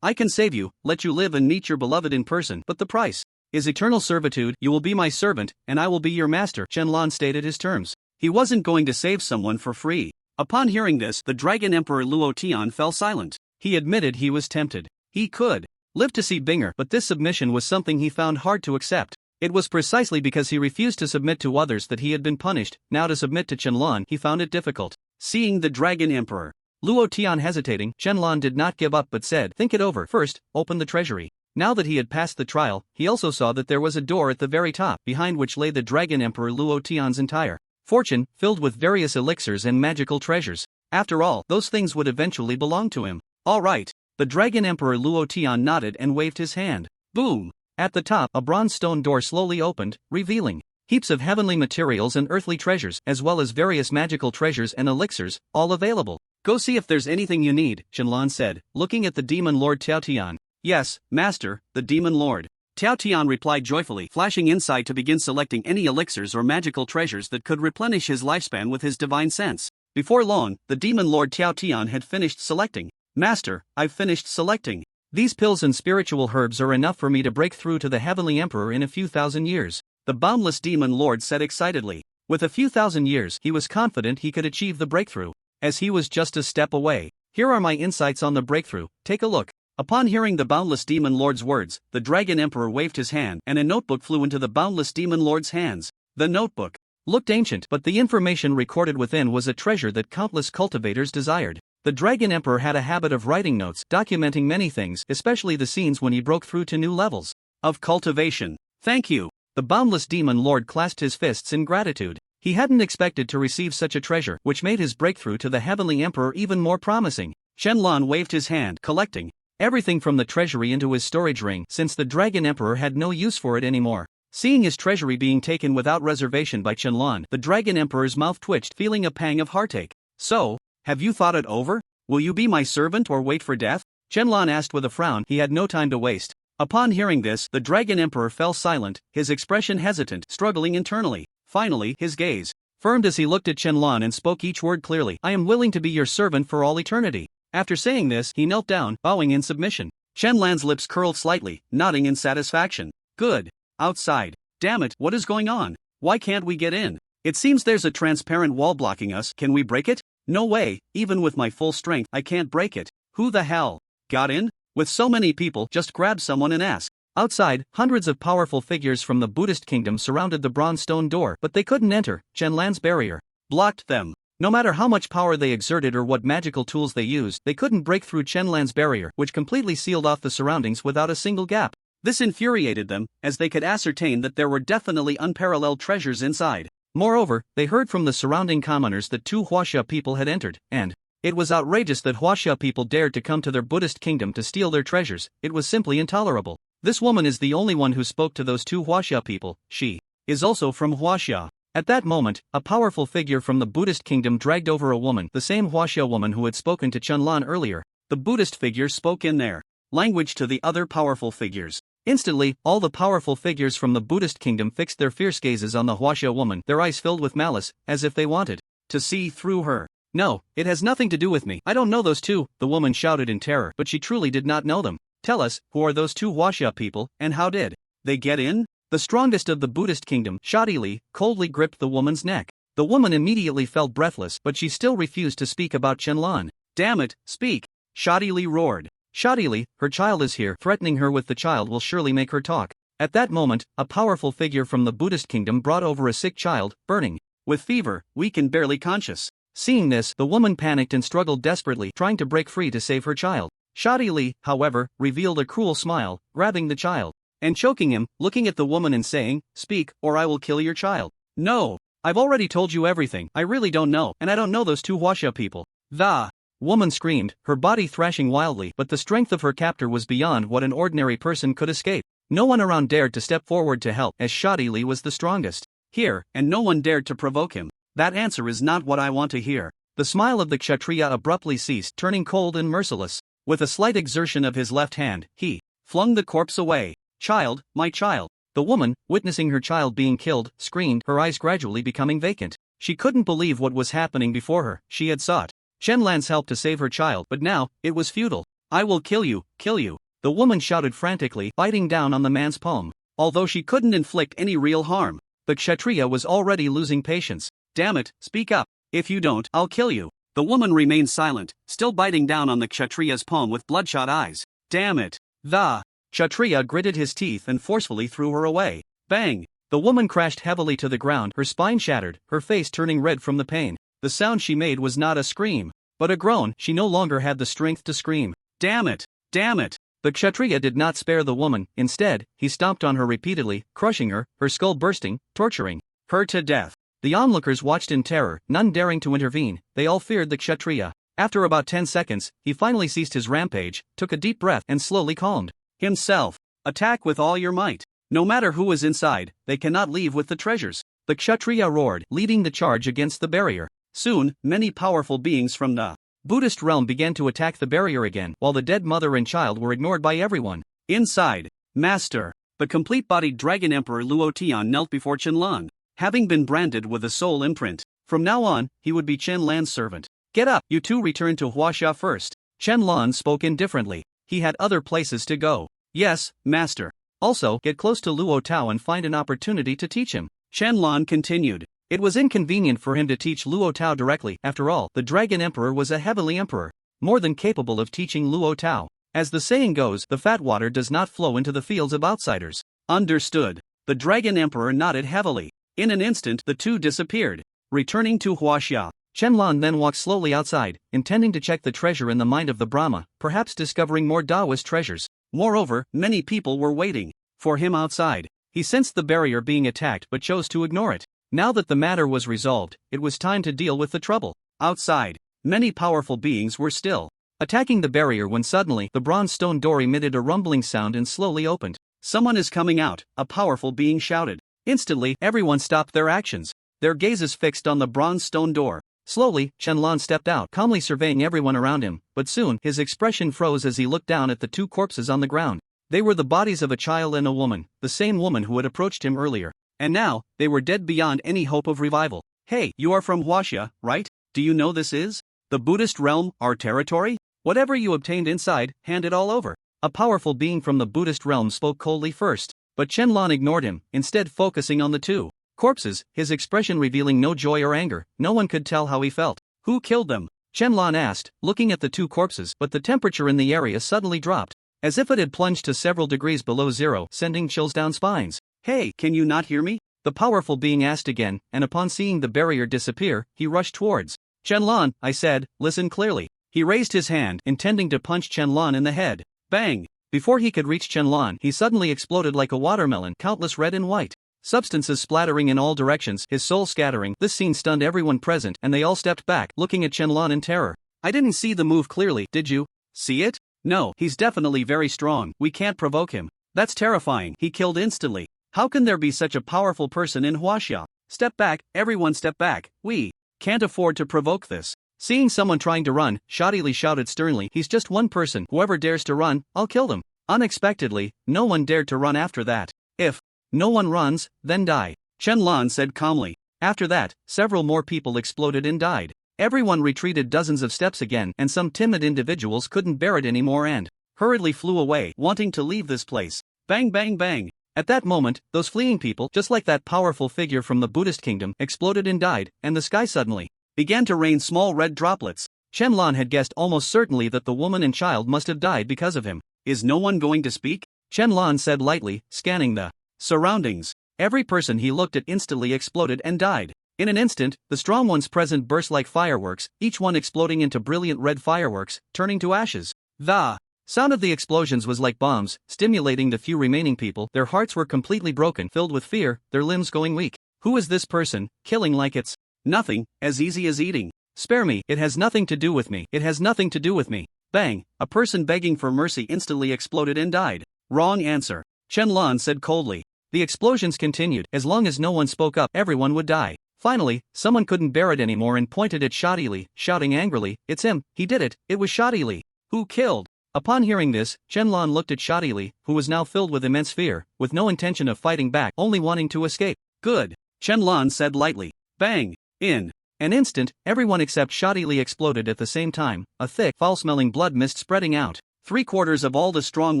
Speaker 1: I can save you, let you live and meet your beloved in person, but the price is eternal servitude. You will be my servant, and I will be your master, Shenlong stated his terms.
Speaker 2: He wasn't going to save someone for free. Upon hearing this, the Dragon Emperor Luo Tian fell silent.
Speaker 1: He admitted he was tempted. He could live to see Binger, but this submission was something he found hard to accept. It was precisely because he refused to submit to others that he had been punished. Now to submit to Shenlong, he found it difficult.
Speaker 2: Seeing the Dragon Emperor
Speaker 1: Luo Tian hesitating, Shenlong did not give up but said, think it over. First, open the treasury. Now that he had passed the trial, he also saw that there was a door at the very top, behind which lay the Dragon Emperor Luo Tian's entire fortune, filled with various elixirs and magical treasures. After all, those things would eventually belong to him. All right. The Dragon Emperor Luo Tian nodded and waved his hand. Boom! At the top, a bronze stone door slowly opened, revealing heaps of heavenly materials and earthly treasures, as well as various magical treasures and elixirs, all available. Go see if there's anything you need, Shenlong said, looking at the Demon Lord Tao Tian.
Speaker 2: Yes, Master, the Demon Lord. Tao Tian replied joyfully, flashing inside to begin selecting any elixirs or magical treasures that could replenish his lifespan with his divine sense. Before long, the Demon Lord Tao Tian had finished selecting. Master, I've finished selecting.
Speaker 1: These pills and spiritual herbs are enough for me to break through to the Heavenly Emperor in a few thousand years,
Speaker 2: the boundless Demon Lord said excitedly.
Speaker 1: With a few thousand years, he was confident he could achieve the breakthrough, as he was just a step away. Here are my insights on the breakthrough, take a look. Upon hearing the boundless Demon Lord's words, the Dragon Emperor waved his hand and a notebook flew into the boundless Demon Lord's hands. The notebook looked ancient, but the information recorded within was a treasure that countless cultivators desired. The Dragon Emperor had a habit of writing notes, documenting many things, especially the scenes when he broke through to new levels
Speaker 2: of cultivation. Thank you.
Speaker 1: The boundless Demon Lord clasped his fists in gratitude. He hadn't expected to receive such a treasure, which made his breakthrough to the Heavenly Emperor even more promising.
Speaker 2: Shenlong waved his hand, collecting
Speaker 1: everything from the treasury into his storage ring, since the Dragon Emperor had no use for it anymore. Seeing his treasury being taken without reservation by Shenlong, the Dragon Emperor's mouth twitched, feeling a pang of heartache.
Speaker 2: So, have you thought it over? Will you be my servant or wait for death?
Speaker 1: Shenlong asked with a frown. He had no time to waste.
Speaker 2: Upon hearing this, the Dragon Emperor fell silent, his expression hesitant, struggling internally. Finally, his gaze
Speaker 1: firmed as he looked at Shenlong and spoke each word clearly. I am willing to be your servant for all eternity. After saying this, he knelt down, bowing in submission.
Speaker 2: Shenlong's lips curled slightly, nodding in satisfaction. Good. Outside. Damn it, what is going on? Why can't we get in? It seems there's a transparent wall blocking us. Can we break it? No way, even with my full strength, I can't break it. Who the hell got in? With so many people, just grab someone and ask.
Speaker 1: Outside, hundreds of powerful figures from the Buddhist kingdom surrounded the bronze stone door, but they couldn't enter. Shenlong's barrier
Speaker 2: blocked them.
Speaker 1: No matter how much power they exerted or what magical tools they used, they couldn't break through Shenlong's barrier, which completely sealed off the surroundings without a single gap.
Speaker 2: This infuriated them, as they could ascertain that there were definitely unparalleled treasures inside.
Speaker 1: Moreover, they heard from the surrounding commoners that 2 Huaxia people had entered, and it was outrageous that Huaxia people dared to come to their Buddhist kingdom to steal their treasures. It was simply intolerable. This woman is the only one who spoke to those 2 Huaxia people. She is also from Huaxia. At that moment, a powerful figure from the Buddhist kingdom dragged over a woman, the same Huaxia woman who had spoken to Shenlong earlier.
Speaker 2: The Buddhist figure spoke in their language to the other powerful figures.
Speaker 1: Instantly, all the powerful figures from the Buddhist kingdom fixed their fierce gazes on the Huaxia woman, their eyes filled with malice, as if they wanted
Speaker 2: to see through her.
Speaker 1: No, it has nothing to do with me. I don't know those 2, the woman shouted in terror, but she truly did not know them. Tell us, who are those 2 Huaxia people, and how did they get in? The strongest of the Buddhist kingdom, Shadi Li, coldly gripped the woman's neck. The woman immediately felt breathless, but she still refused to speak about Chenlan.
Speaker 2: Damn it, speak! Shoddy Lee roared.
Speaker 1: Shoddy Lee, her child is here. Threatening her with the child will surely make her talk. At that moment, a powerful figure from the Buddhist kingdom brought over a sick child, burning
Speaker 2: with fever, weak and barely conscious.
Speaker 1: Seeing this, the woman panicked and struggled desperately, trying to break free to save her child. Shoddy Lee, however, revealed a cruel smile, grabbing the child
Speaker 2: and choking him, looking at the woman and saying, "Speak, or I will kill your child." "No, I've already told you everything. I really don't know, and I don't know those two Huaxia people."
Speaker 1: The woman screamed, her body thrashing wildly, but the strength of her captor was beyond what an ordinary person could escape. No one around dared to step forward to help, as Shoddy Lee was the strongest.
Speaker 2: Here, and no one dared to provoke him. That answer is not what I want to hear.
Speaker 1: The smile of the Kshatriya abruptly ceased, turning cold and merciless. With a slight exertion of his left hand, he
Speaker 2: flung the corpse away. "Child, my child."
Speaker 1: The woman, witnessing her child being killed, screamed, her eyes gradually becoming vacant. She couldn't believe what was happening before her. She had sought Chenlan's help to save her child, but now, it was futile.
Speaker 2: "I will kill you, kill you,"
Speaker 1: the woman shouted frantically, biting down on the man's palm.
Speaker 2: Although she couldn't inflict any real harm,
Speaker 1: the Kshatriya was already losing patience.
Speaker 2: "Damn it, speak up. If you don't, I'll kill you." The woman remained silent, still biting down on the Kshatriya's palm with bloodshot eyes. "Damn it."
Speaker 1: The Kshatriya gritted his teeth and forcefully threw her away.
Speaker 2: Bang!
Speaker 1: The woman crashed heavily to the ground, her spine shattered, her face turning red from the pain. The sound she made was not a scream, but a groan. She no longer had the strength to scream.
Speaker 2: "Damn it! Damn it!"
Speaker 1: The Kshatriya did not spare the woman. Instead, he stomped on her repeatedly, crushing her, her skull bursting, torturing
Speaker 2: her to death.
Speaker 1: The onlookers watched in terror, none daring to intervene. They all feared the Kshatriya. After about 10 seconds, he finally ceased his rampage, took a deep breath and slowly calmed
Speaker 2: himself. "Attack with all your might. No matter who is inside, they cannot leave with the treasures."
Speaker 1: The Kshatriya roared, leading the charge against the barrier.
Speaker 2: Soon, many powerful beings from the
Speaker 1: Buddhist realm began to attack the barrier again, while the dead mother and child were ignored by everyone.
Speaker 2: Inside, Master, the complete-bodied Dragon Emperor Luo Tian knelt before Chenlan, having been branded with a soul imprint. From now on, he would be Chenlan's servant.
Speaker 1: "Get up, you two return to Huaxia first." Chenlan spoke indifferently. He had other places to go.
Speaker 2: "Yes, Master."
Speaker 1: "Also, get close to Luo Tao and find an opportunity to teach him."
Speaker 2: Chenlan continued.
Speaker 1: It was inconvenient for him to teach Luo Tao directly. After all, the Dragon Emperor was a heavenly emperor, more than capable of teaching Luo Tao. As the saying goes, the fat water does not flow into the fields of outsiders.
Speaker 2: Understood. The Dragon Emperor nodded heavily. In an instant, the two disappeared, returning to Huaxia.
Speaker 1: Chenlan then walked slowly outside, intending to check the treasure in the mind of the Brahma, perhaps discovering more Taoist treasures.
Speaker 2: Moreover, many people were waiting for him outside. He sensed the barrier being attacked but chose to ignore it.
Speaker 1: Now that the matter was resolved, it was time to deal with the trouble.
Speaker 2: Outside, many powerful beings were still
Speaker 1: attacking the barrier when suddenly the bronze stone door emitted a rumbling sound and slowly opened.
Speaker 2: "Someone is coming out," a powerful being shouted. Instantly, everyone stopped their actions, their gazes fixed on the bronze stone door.
Speaker 1: Slowly, Chenlan stepped out, calmly surveying everyone around him, but soon his expression froze as he looked down at the two corpses on the ground. They were the bodies of a child and a woman, the same woman who had approached him earlier.
Speaker 2: And now, they were dead beyond any hope of revival. "Hey, you are from Huaxia, right? Do you know this is the Buddhist realm, our territory? Whatever you obtained inside, hand it all over."
Speaker 1: A powerful being from the Buddhist realm spoke coldly first, but Chenlan ignored him, instead focusing on the two corpses, his expression revealing no joy or anger. No one could tell how he felt.
Speaker 2: "Who killed them?"
Speaker 1: Chenlan asked, looking at the two corpses, but the temperature in the area suddenly dropped, as if it had plunged to several degrees below zero, sending chills down spines.
Speaker 2: "Hey, can you not hear me?"
Speaker 1: the powerful being asked again, and upon seeing the barrier disappear, he rushed towards
Speaker 2: Chenlan. "I said, listen clearly." He raised his hand, intending to punch Chenlan in the head. Bang!
Speaker 1: Before he could reach Chenlan, he suddenly exploded like a watermelon, countless red and white substances splattering in all directions, his soul scattering. This scene stunned everyone present, and they all stepped back, looking at Chenlan in terror.
Speaker 2: "I didn't see the move clearly, did you?" "See it? No, he's definitely very strong. We can't provoke him. That's terrifying. He killed instantly. How can there be such a powerful person in Huaxia? Step back, everyone step back. We can't afford to provoke this."
Speaker 1: Seeing someone trying to run, Shoddy Lee shouted sternly, "He's just one person. Whoever dares to run, I'll kill them." Unexpectedly, no one dared to run after that. "If no one runs, then die,"
Speaker 2: Chenlan said calmly.
Speaker 1: After that, several more people exploded and died. Everyone retreated dozens of steps again, and some timid individuals couldn't bear it anymore and hurriedly flew away, wanting to leave this place. Bang bang bang! At that moment, those fleeing people, just like that powerful figure from the Buddhist kingdom, exploded and died, and the sky suddenly
Speaker 2: began to rain small red droplets.
Speaker 1: Chen-Lan had guessed almost certainly that the woman and child must have died because of him.
Speaker 2: Is no one going to speak?
Speaker 1: Chen-Lan said lightly, scanning the
Speaker 2: surroundings.
Speaker 1: Every person he looked at instantly exploded and died. In an instant, the strong ones present burst like fireworks, each one exploding into brilliant red fireworks, turning to ashes. The sound of the explosions was like bombs, stimulating the few remaining people. Their hearts were completely broken, filled with fear, their limbs going weak. Who is this person, killing like it's
Speaker 2: nothing, as easy as eating?
Speaker 1: Spare me, it has nothing to do with me, it has nothing to do with me. Bang, a person begging for mercy instantly exploded and died.
Speaker 2: Wrong answer,
Speaker 1: Chen-Lan said coldly. The explosions continued. As long as no one spoke up, everyone would die. Finally, someone couldn't bear it anymore and pointed at Shadi-Li, shouting angrily, "It's him, he did it was Shadi-Li. Who killed?" Upon hearing this, Chen-Lan looked at Shadi-Li, who was now filled with immense fear, with no intention of fighting back, only wanting to escape.
Speaker 2: Good, Chen-Lan said lightly. Bang! In
Speaker 1: an instant, everyone except Shadi-Li exploded at the same time, a thick, foul-smelling blood mist spreading out.
Speaker 2: 3/4 of all the strong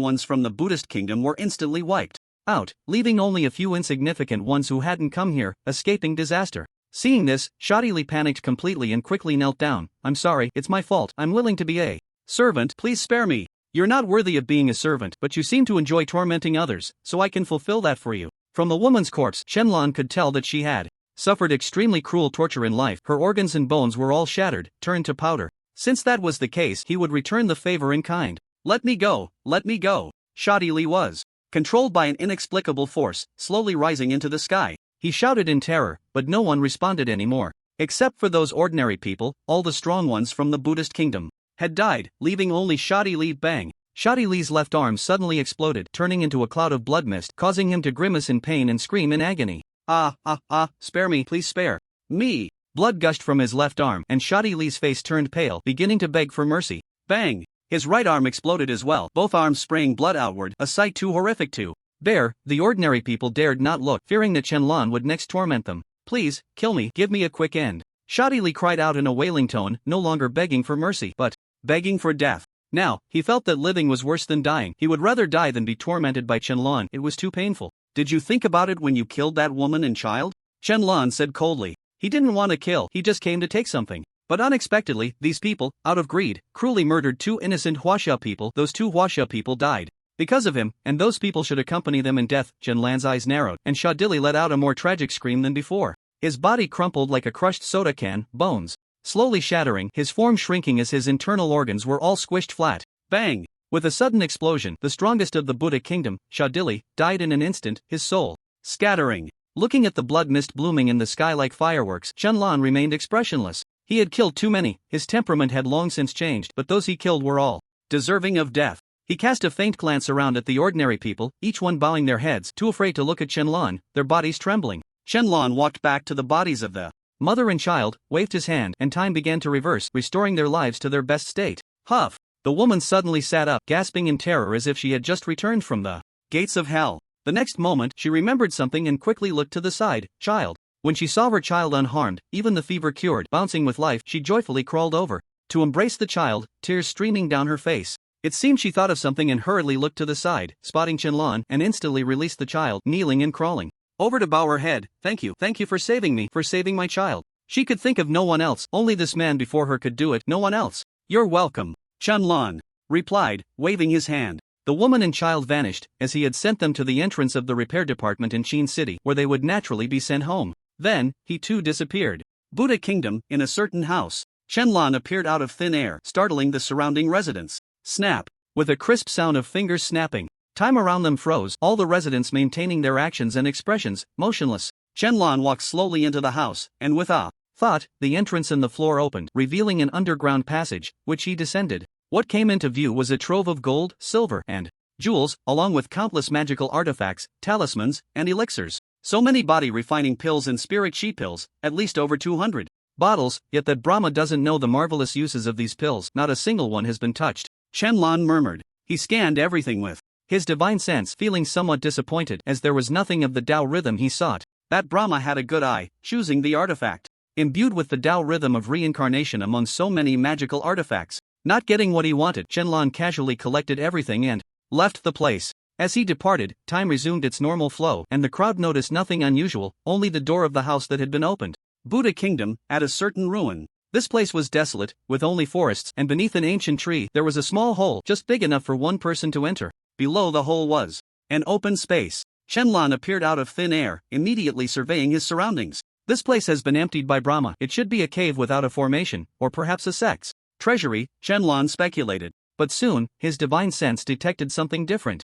Speaker 2: ones from the Buddhist kingdom were instantly wiped
Speaker 1: out, leaving only a few insignificant ones who hadn't come here, escaping disaster. Seeing this, Shadi-Li panicked completely and quickly knelt down. "I'm sorry, it's my fault, I'm willing to be a
Speaker 2: servant, please spare me.
Speaker 1: You're not worthy of being a servant, but you seem to enjoy tormenting others, so I can fulfill that for you." From the woman's corpse, Chen-Lan could tell that she had suffered extremely cruel torture in life. Her organs and bones were all shattered, turned to powder. Since that was the case, he would return the favor in kind.
Speaker 2: Let me go, let me go. Shadi-Li was controlled by an inexplicable force, slowly rising into the sky.
Speaker 1: He shouted in terror, but no one responded anymore. Except for those ordinary people, all the strong ones from the Buddhist kingdom had died, leaving only Shadi-Li. Bang! Shadi-Li's left arm suddenly exploded, turning into a cloud of blood mist, causing him to grimace in pain and scream in agony.
Speaker 2: Spare me, please spare me.
Speaker 1: Blood gushed from his left arm, and Shadi-Li's face turned pale, beginning to beg for mercy.
Speaker 2: Bang! His right arm exploded as well, both arms spraying blood outward, a sight too horrific to
Speaker 1: bear. The ordinary people dared not look, fearing that Chen-Lan would next torment them. "Please, kill me, give me a quick end." Shadi-Li cried out in a wailing tone, no longer begging for mercy, but
Speaker 2: begging for death.
Speaker 1: Now, he felt that living was worse than dying. He would rather die than be tormented by Chen-Lan. It was too painful.
Speaker 2: Did you think about it when you killed that woman and child?
Speaker 1: Chen-Lan said coldly. He didn't want to kill, he just came to take something. But unexpectedly, these people, out of greed, cruelly murdered 2 innocent Huaxia people. Those 2 Huaxia people died because of him, and those people should accompany them in death. Chen-Lan's eyes narrowed, and Shadi-Li let out a more tragic scream than before. His body crumpled like a crushed soda can, bones slowly shattering, his form shrinking as his internal organs were all squished flat. Bang! With a sudden explosion, the strongest of the Buddha kingdom, Shadi-Li, died in an instant, his soul scattering. Looking at the blood mist blooming in the sky like fireworks, Chen-Lan remained expressionless. He had killed too many, his temperament had long since changed, but those he killed were all deserving of death. He cast a faint glance around at the ordinary people, each one bowing their heads, too afraid to look at Chen-Lan, their bodies trembling.
Speaker 2: Chen-Lan walked back to the bodies of the
Speaker 1: mother and child, waved his hand, and time began to reverse, restoring their lives to their best state. Huff! The woman suddenly sat up, gasping in terror as if she had just returned from the gates of hell. The next moment, she remembered something and quickly looked to the side. Child. When she saw her child unharmed, even the fever cured, bouncing with life, she joyfully crawled over to embrace the child, tears streaming down her face. It seemed she thought of something and hurriedly looked to the side, spotting Chen-Lan, and instantly released the child, kneeling and crawling over to bow her head. Thank you for saving me, for saving my child." She could think of no one else, only this man before her could do it, no one else. "You're welcome," Chen-Lan replied, waving his hand. The woman and child vanished, as he had sent them to the entrance of the repair department in Qin City, where they would naturally be sent home. Then, he too disappeared.
Speaker 2: Buddha Kingdom, in a certain house. Chen-Lan appeared out of thin air, startling the surrounding residents. Snap!
Speaker 1: With a crisp sound of fingers snapping. Time around them froze, all the residents maintaining their actions and expressions, motionless.
Speaker 2: Chen-Lan walked slowly into the house, and with a
Speaker 1: thought, the entrance in the floor opened, revealing an underground passage, which he descended. What came into view was a trove of gold, silver, and jewels, along with countless magical artifacts, talismans, and elixirs. So many body-refining pills and spirit chi pills, at least over 200 bottles, yet that Brahma doesn't know the marvelous uses of these pills, not a single one has been touched.
Speaker 2: Chen-Lan murmured. He scanned everything with
Speaker 1: his divine sense, feeling somewhat disappointed as there was nothing of the Tao rhythm he sought.
Speaker 2: That Brahma had a good eye, choosing the artifact.
Speaker 1: Imbued with the Tao rhythm of reincarnation among so many magical artifacts. Not getting what he wanted, Chen-Lan casually collected everything and left the place. As he departed, time resumed its normal flow, and the crowd noticed nothing unusual, only the door of the house that had been opened.
Speaker 2: Buddha Kingdom, at a certain ruin.
Speaker 1: This place was desolate, with only forests, and beneath an ancient tree there was a small hole just big enough for one person to enter.
Speaker 2: Below the hole was an open space. Shenlong appeared out of thin air, immediately surveying his surroundings.
Speaker 1: This place has been emptied by Brahma. It should be a cave without a formation, or perhaps a sect's treasury,
Speaker 2: Shenlong speculated.
Speaker 1: But soon, his divine sense detected something different.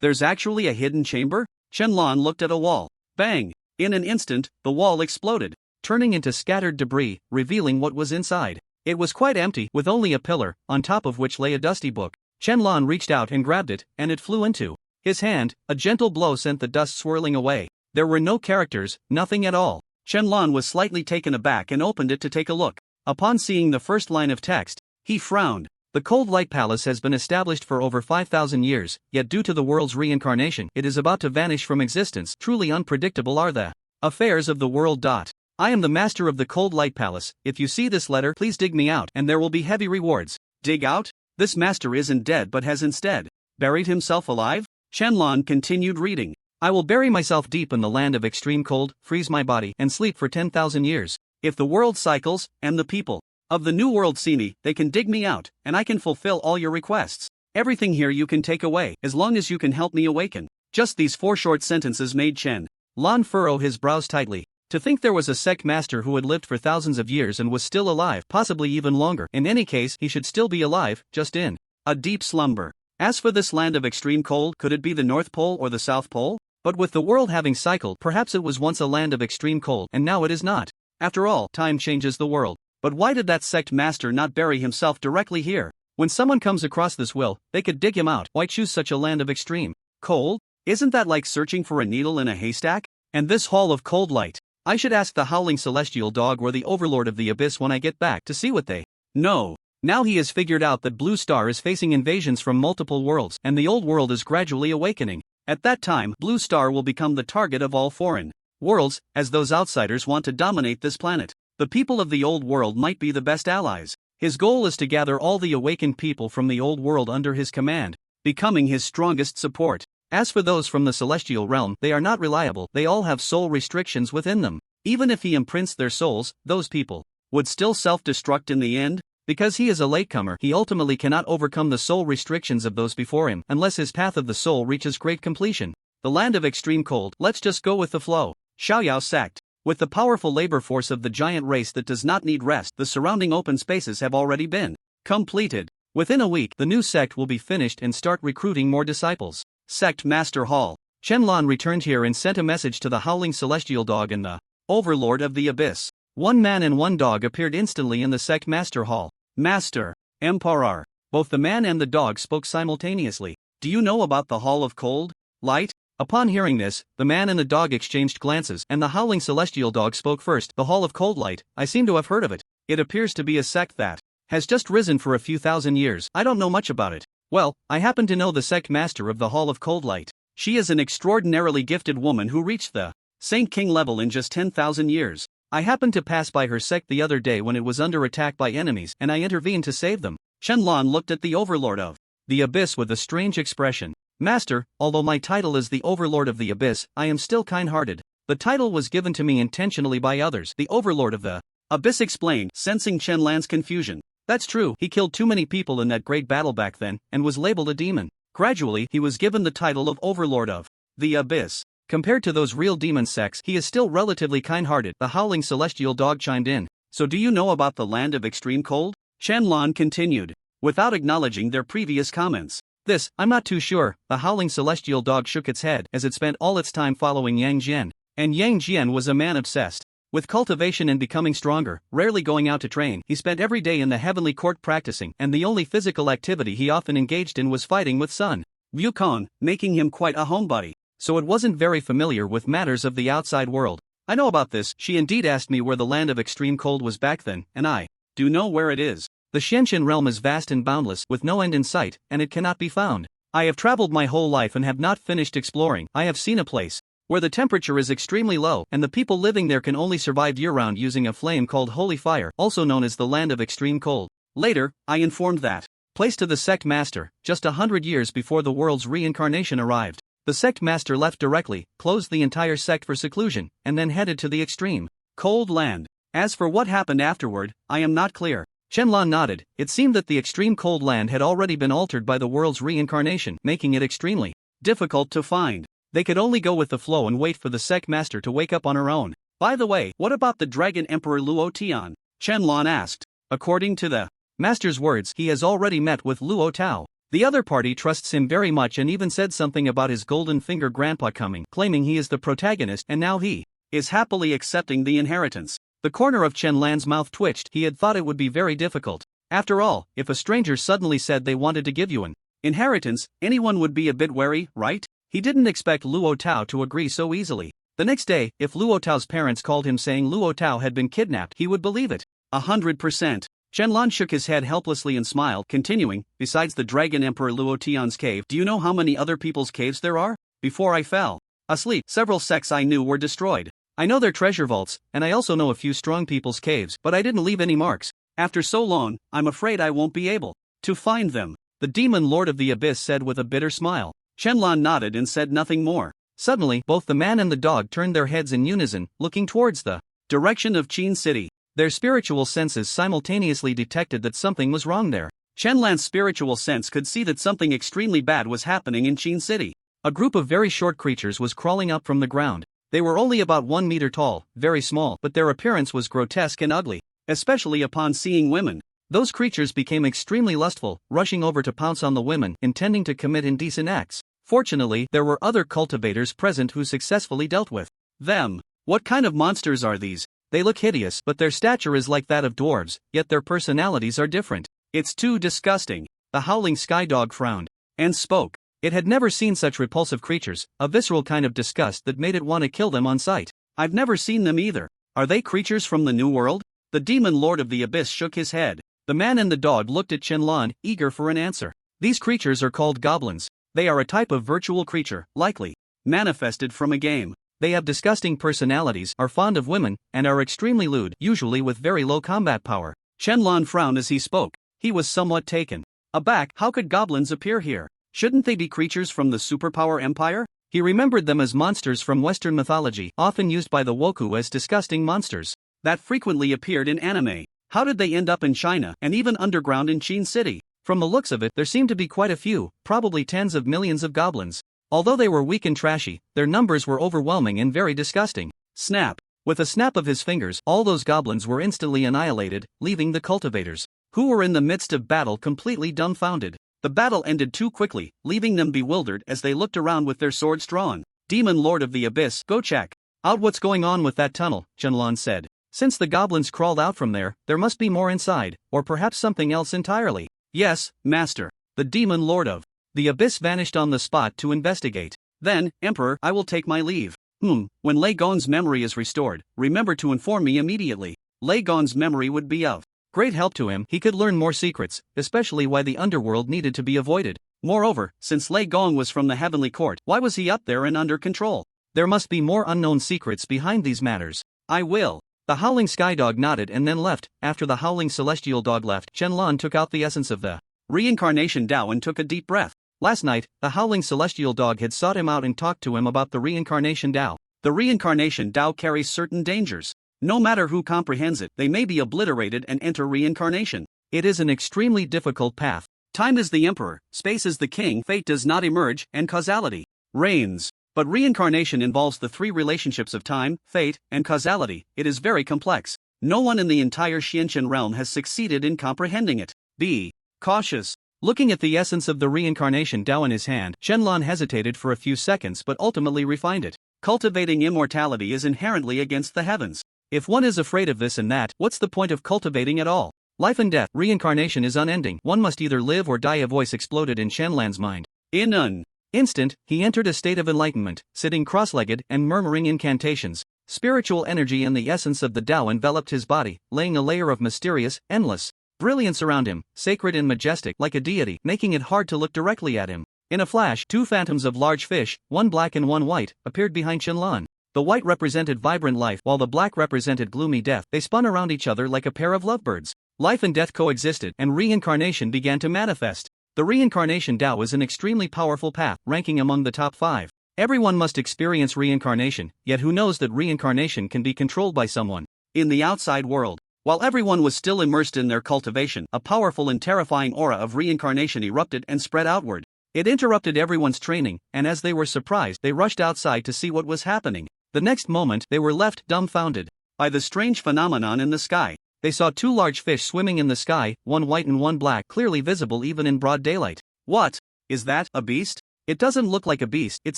Speaker 2: There's actually a hidden chamber? Shenlong looked at a wall. Bang! In an instant, the wall exploded,
Speaker 1: turning into scattered debris, revealing what was inside. It was quite empty, with only a pillar, on top of which lay a dusty book. Shenlong reached out and grabbed it, and it flew into his hand. A gentle blow sent the dust swirling away. There were no characters, nothing at all.
Speaker 2: Shenlong was slightly taken aback and opened it to take a look. Upon seeing the first line of text, he frowned.
Speaker 1: The Cold Light Palace has been established for over 5,000 years, yet due to the world's reincarnation, it is about to vanish from existence. Truly unpredictable are the affairs of the world. I am the master of the Cold Light Palace. If you see this letter, please dig me out, and there will be heavy rewards.
Speaker 2: Dig out? This master isn't dead but has instead buried himself alive? Shenlong continued reading.
Speaker 1: I will bury myself deep in the land of extreme cold, freeze my body, and sleep for 10,000 years.
Speaker 2: If the world cycles, and the people of the new world see me, they can dig me out, and I can fulfill all your requests. Everything here you can take away, as long as you can help me awaken. Just these 4 short sentences made Shenlong furrow his brows tightly. To think there was a sect master who had lived for thousands of years and was still alive, possibly even longer. In any case, he should still be alive, just in a deep slumber. As for this land of extreme cold, could it be the North Pole or the South Pole?
Speaker 1: But with the world having cycled, perhaps it was once a land of extreme cold, and now it is not. After all, time changes the world. But why did that sect master not bury himself directly here? When someone comes across this will, they could dig him out. Why choose such a land of extreme cold?
Speaker 2: Isn't that like searching for a needle in a haystack?
Speaker 1: And this hall of cold light? I should ask the howling celestial dog or the overlord of the abyss when I get back to see what they know. Now he has figured out that Blue Star is facing invasions from multiple worlds, and the old world is gradually awakening.
Speaker 2: At that time, Blue Star will become the target of all foreign worlds, as those outsiders want to dominate this planet. The people of the old world might be the best allies. His goal is to gather all the awakened people from the old world under his command, becoming his strongest support. As for those from the celestial realm, they are not reliable. They all have soul restrictions within them. Even if he imprints their souls, those people would still self-destruct in the end. Because he is a latecomer, he ultimately cannot overcome the soul restrictions of those before him, unless his path of the soul reaches great completion. The land of extreme cold, let's just go with the flow. Xiaoyao sect. With the powerful labor force of the giant race that does not need rest, the surrounding open spaces have already been completed. Within a week, the new sect will be finished and start recruiting more disciples. Sect Master Hall. Shenlong returned here and sent a message to the howling celestial dog and the overlord of the abyss. 1 man and 1 dog appeared instantly in the sect Master Hall. Master, Emperor.
Speaker 1: Both the man and the dog spoke simultaneously.
Speaker 2: Do you know about the Hall of Cold Light?
Speaker 1: Upon hearing this, the man and the dog exchanged glances, and the howling celestial dog spoke first. The Hall of Cold Light, I seem to have heard of it. It appears to be a sect that has just risen for a few thousand years. I don't know much about it. Well, I happen to know the sect master of the Hall of Cold Light.
Speaker 2: She is an extraordinarily gifted woman who reached the Saint King level in just 10,000 years.
Speaker 1: I happened to pass by her sect the other day when it was under attack by enemies, and I intervened to save them.
Speaker 2: Shenlong looked at the overlord of
Speaker 1: the abyss with a strange expression. Master, although my title is the overlord of the abyss, I am still kind-hearted. The title was given to me intentionally by others. The overlord of the
Speaker 2: abyss explained, sensing Shenlong's confusion.
Speaker 1: That's true, he killed too many people in that great battle back then, and was labeled a demon. Gradually, he was given the title of overlord of
Speaker 2: the abyss.
Speaker 1: Compared to those real demon sects, he is still relatively kind-hearted. The howling celestial dog chimed in.
Speaker 2: So do you know about the land of extreme cold? Shenlong continued, without acknowledging their previous comments.
Speaker 1: This, I'm not too sure. The howling celestial dog shook its head as it spent all its time following Yang Jian. And Yang Jian was a man obsessed with cultivation and becoming stronger, rarely going out to train. He spent every day in the heavenly court practicing, and the only physical activity he often engaged in was fighting with Sun Wukong, making him quite a homebody. So it wasn't very familiar with matters of the outside world. I know about this. She indeed asked me where the land of extreme cold was back then, and I
Speaker 2: do know where it is.
Speaker 1: The Shenshin realm is vast and boundless, with no end in sight, and it cannot be found. I have traveled my whole life and have not finished exploring. I have seen a place where the temperature is extremely low, and the people living there can only survive year-round using a flame called holy fire, also known as the land of extreme cold. Later, I informed that Place to the sect master, just 100 years before the world's reincarnation arrived. The sect master left directly, closed the entire sect for seclusion, and then headed to the extreme cold land. As for what happened afterward, I am not clear. Shenlong nodded. It seemed that the extreme cold land had already been altered by the world's reincarnation, making it extremely difficult to find. They could only go with the flow and wait for the sect master to wake up on her own. By the way, what about the Dragon Emperor Luo Tian? Shenlong asked. According to the master's words, he has already met with Luo Tao. The other party trusts him very much and even said something about his golden finger grandpa coming, claiming he is the protagonist and now he is happily accepting the inheritance. The corner of Chen Lan's mouth twitched. He had thought it would be very difficult. After all, if a stranger suddenly said they wanted to give you an inheritance, anyone would be a bit wary, right? He didn't expect Luo Tao to agree so easily. The next day, if Luo Tao's parents called him saying Luo Tao had been kidnapped, he would believe it. 100%. Shenlong shook his head helplessly and smiled, continuing, besides the Dragon Emperor Luo Tian's cave, do you know how many other people's caves there are? Before I fell asleep, several sects I knew were destroyed. I know their treasure vaults, and I also know a few strong people's caves, but I didn't leave any marks. After so long, I'm afraid I won't be able to find them. The demon lord of the abyss said with a bitter smile. Shenlong nodded and said nothing more. Suddenly, both the man and the dog turned their heads in unison, looking towards the direction of Qin City. Their spiritual senses simultaneously detected that something was wrong there. Shenlan's spiritual sense could see that something extremely bad was happening in Qin City. A group of very short creatures was crawling up from the ground. They were only about 1 meter tall, very small, but their appearance was grotesque and ugly, especially upon seeing women. Those creatures became extremely lustful, rushing over to pounce on the women, intending to commit indecent acts. Fortunately, there were other cultivators present who successfully dealt with them. What kind of monsters are these? They look hideous, but their stature is like that of dwarves, yet their personalities are different. It's too disgusting. The howling sky dog frowned and spoke. It had never seen such repulsive creatures, a visceral kind of disgust that made it want to kill them on sight. I've never seen them either. Are they creatures from the New World? The demon lord of the abyss shook his head. The man and the dog looked at Shenlong, eager for an answer. These creatures are called goblins. They are a type of virtual creature, likely manifested from a game. They have disgusting personalities, are fond of women, and are extremely lewd, usually with very low combat power. Shenlong frowned as he spoke. He was somewhat taken aback. How could goblins appear here? Shouldn't they be creatures from the superpower empire? He remembered them as monsters from Western mythology, often used by the Woku as disgusting monsters that frequently appeared in anime. How did they end up in China and even underground in Qin City? From the looks of it, there seemed to be quite a few, probably tens of millions of goblins. Although they were weak and trashy, their numbers were overwhelming and very disgusting. Snap! With a snap of his fingers, all those goblins were instantly annihilated, leaving the cultivators, who were in the midst of battle, completely dumbfounded. The battle ended too quickly, leaving them bewildered as they looked around with their swords drawn. Demon Lord of the Abyss, go check out what's going on with that tunnel, Shenlong said. Since the goblins crawled out from there must be more inside, or perhaps something else entirely. Yes, Master. The Demon Lord of the Abyss vanished on the spot to investigate. Then, Emperor, I will take my leave. When Lei Gong's memory is restored, remember to inform me immediately. Lei Gong's memory would be of great help to him. He could learn more secrets, especially why the underworld needed to be avoided. Moreover, since Lei Gong was from the heavenly court, why was he up there and under control? There must be more unknown secrets behind these matters. I will. The howling sky dog nodded and then left. After the howling celestial dog left, Shenlong took out the essence of the reincarnation Tao and took a deep breath. Last night, the howling celestial dog had sought him out and talked to him about the reincarnation Tao. The reincarnation Tao carries certain dangers. No matter who comprehends it, they may be obliterated and enter reincarnation. It is an extremely difficult path. Time is the emperor, space is the king, fate does not emerge, and causality reigns. But reincarnation involves the three relationships of time, fate, and causality. It is very complex. No one in the entire Xianqian realm has succeeded in comprehending it. Be cautious. Looking at the essence of the reincarnation Tao in his hand, Shenlong hesitated for a few seconds but ultimately refined it. Cultivating immortality is inherently against the heavens. If one is afraid of this and that, what's the point of cultivating at all? Life and death, reincarnation is unending. One must either live or die. A voice exploded in Shenlong's mind. In an instant, he entered a state of enlightenment, sitting cross-legged and murmuring incantations. Spiritual energy and the essence of the Tao enveloped his body, laying a layer of mysterious, endless brilliance around him, sacred and majestic like a deity, making it hard to look directly at him. In a flash, two phantoms of large fish, one black and one white, appeared behind Shenlong. The white represented vibrant life while the black represented gloomy death. They spun around each other like a pair of lovebirds. Life and death coexisted, and reincarnation began to manifest. The reincarnation Tao is an extremely powerful path, ranking among the top 5. Everyone must experience reincarnation, yet who knows that reincarnation can be controlled by someone.
Speaker 2: In the outside world, while everyone was still immersed in their cultivation, a powerful and terrifying aura of reincarnation erupted and spread outward. It interrupted everyone's training, and as they were surprised, they rushed outside to see what was happening. The next moment, they were left dumbfounded by the strange phenomenon in the sky. They saw 2 large fish swimming in the sky, one white and one black, clearly visible even in broad daylight. What? Is that a beast? It doesn't look like a beast, it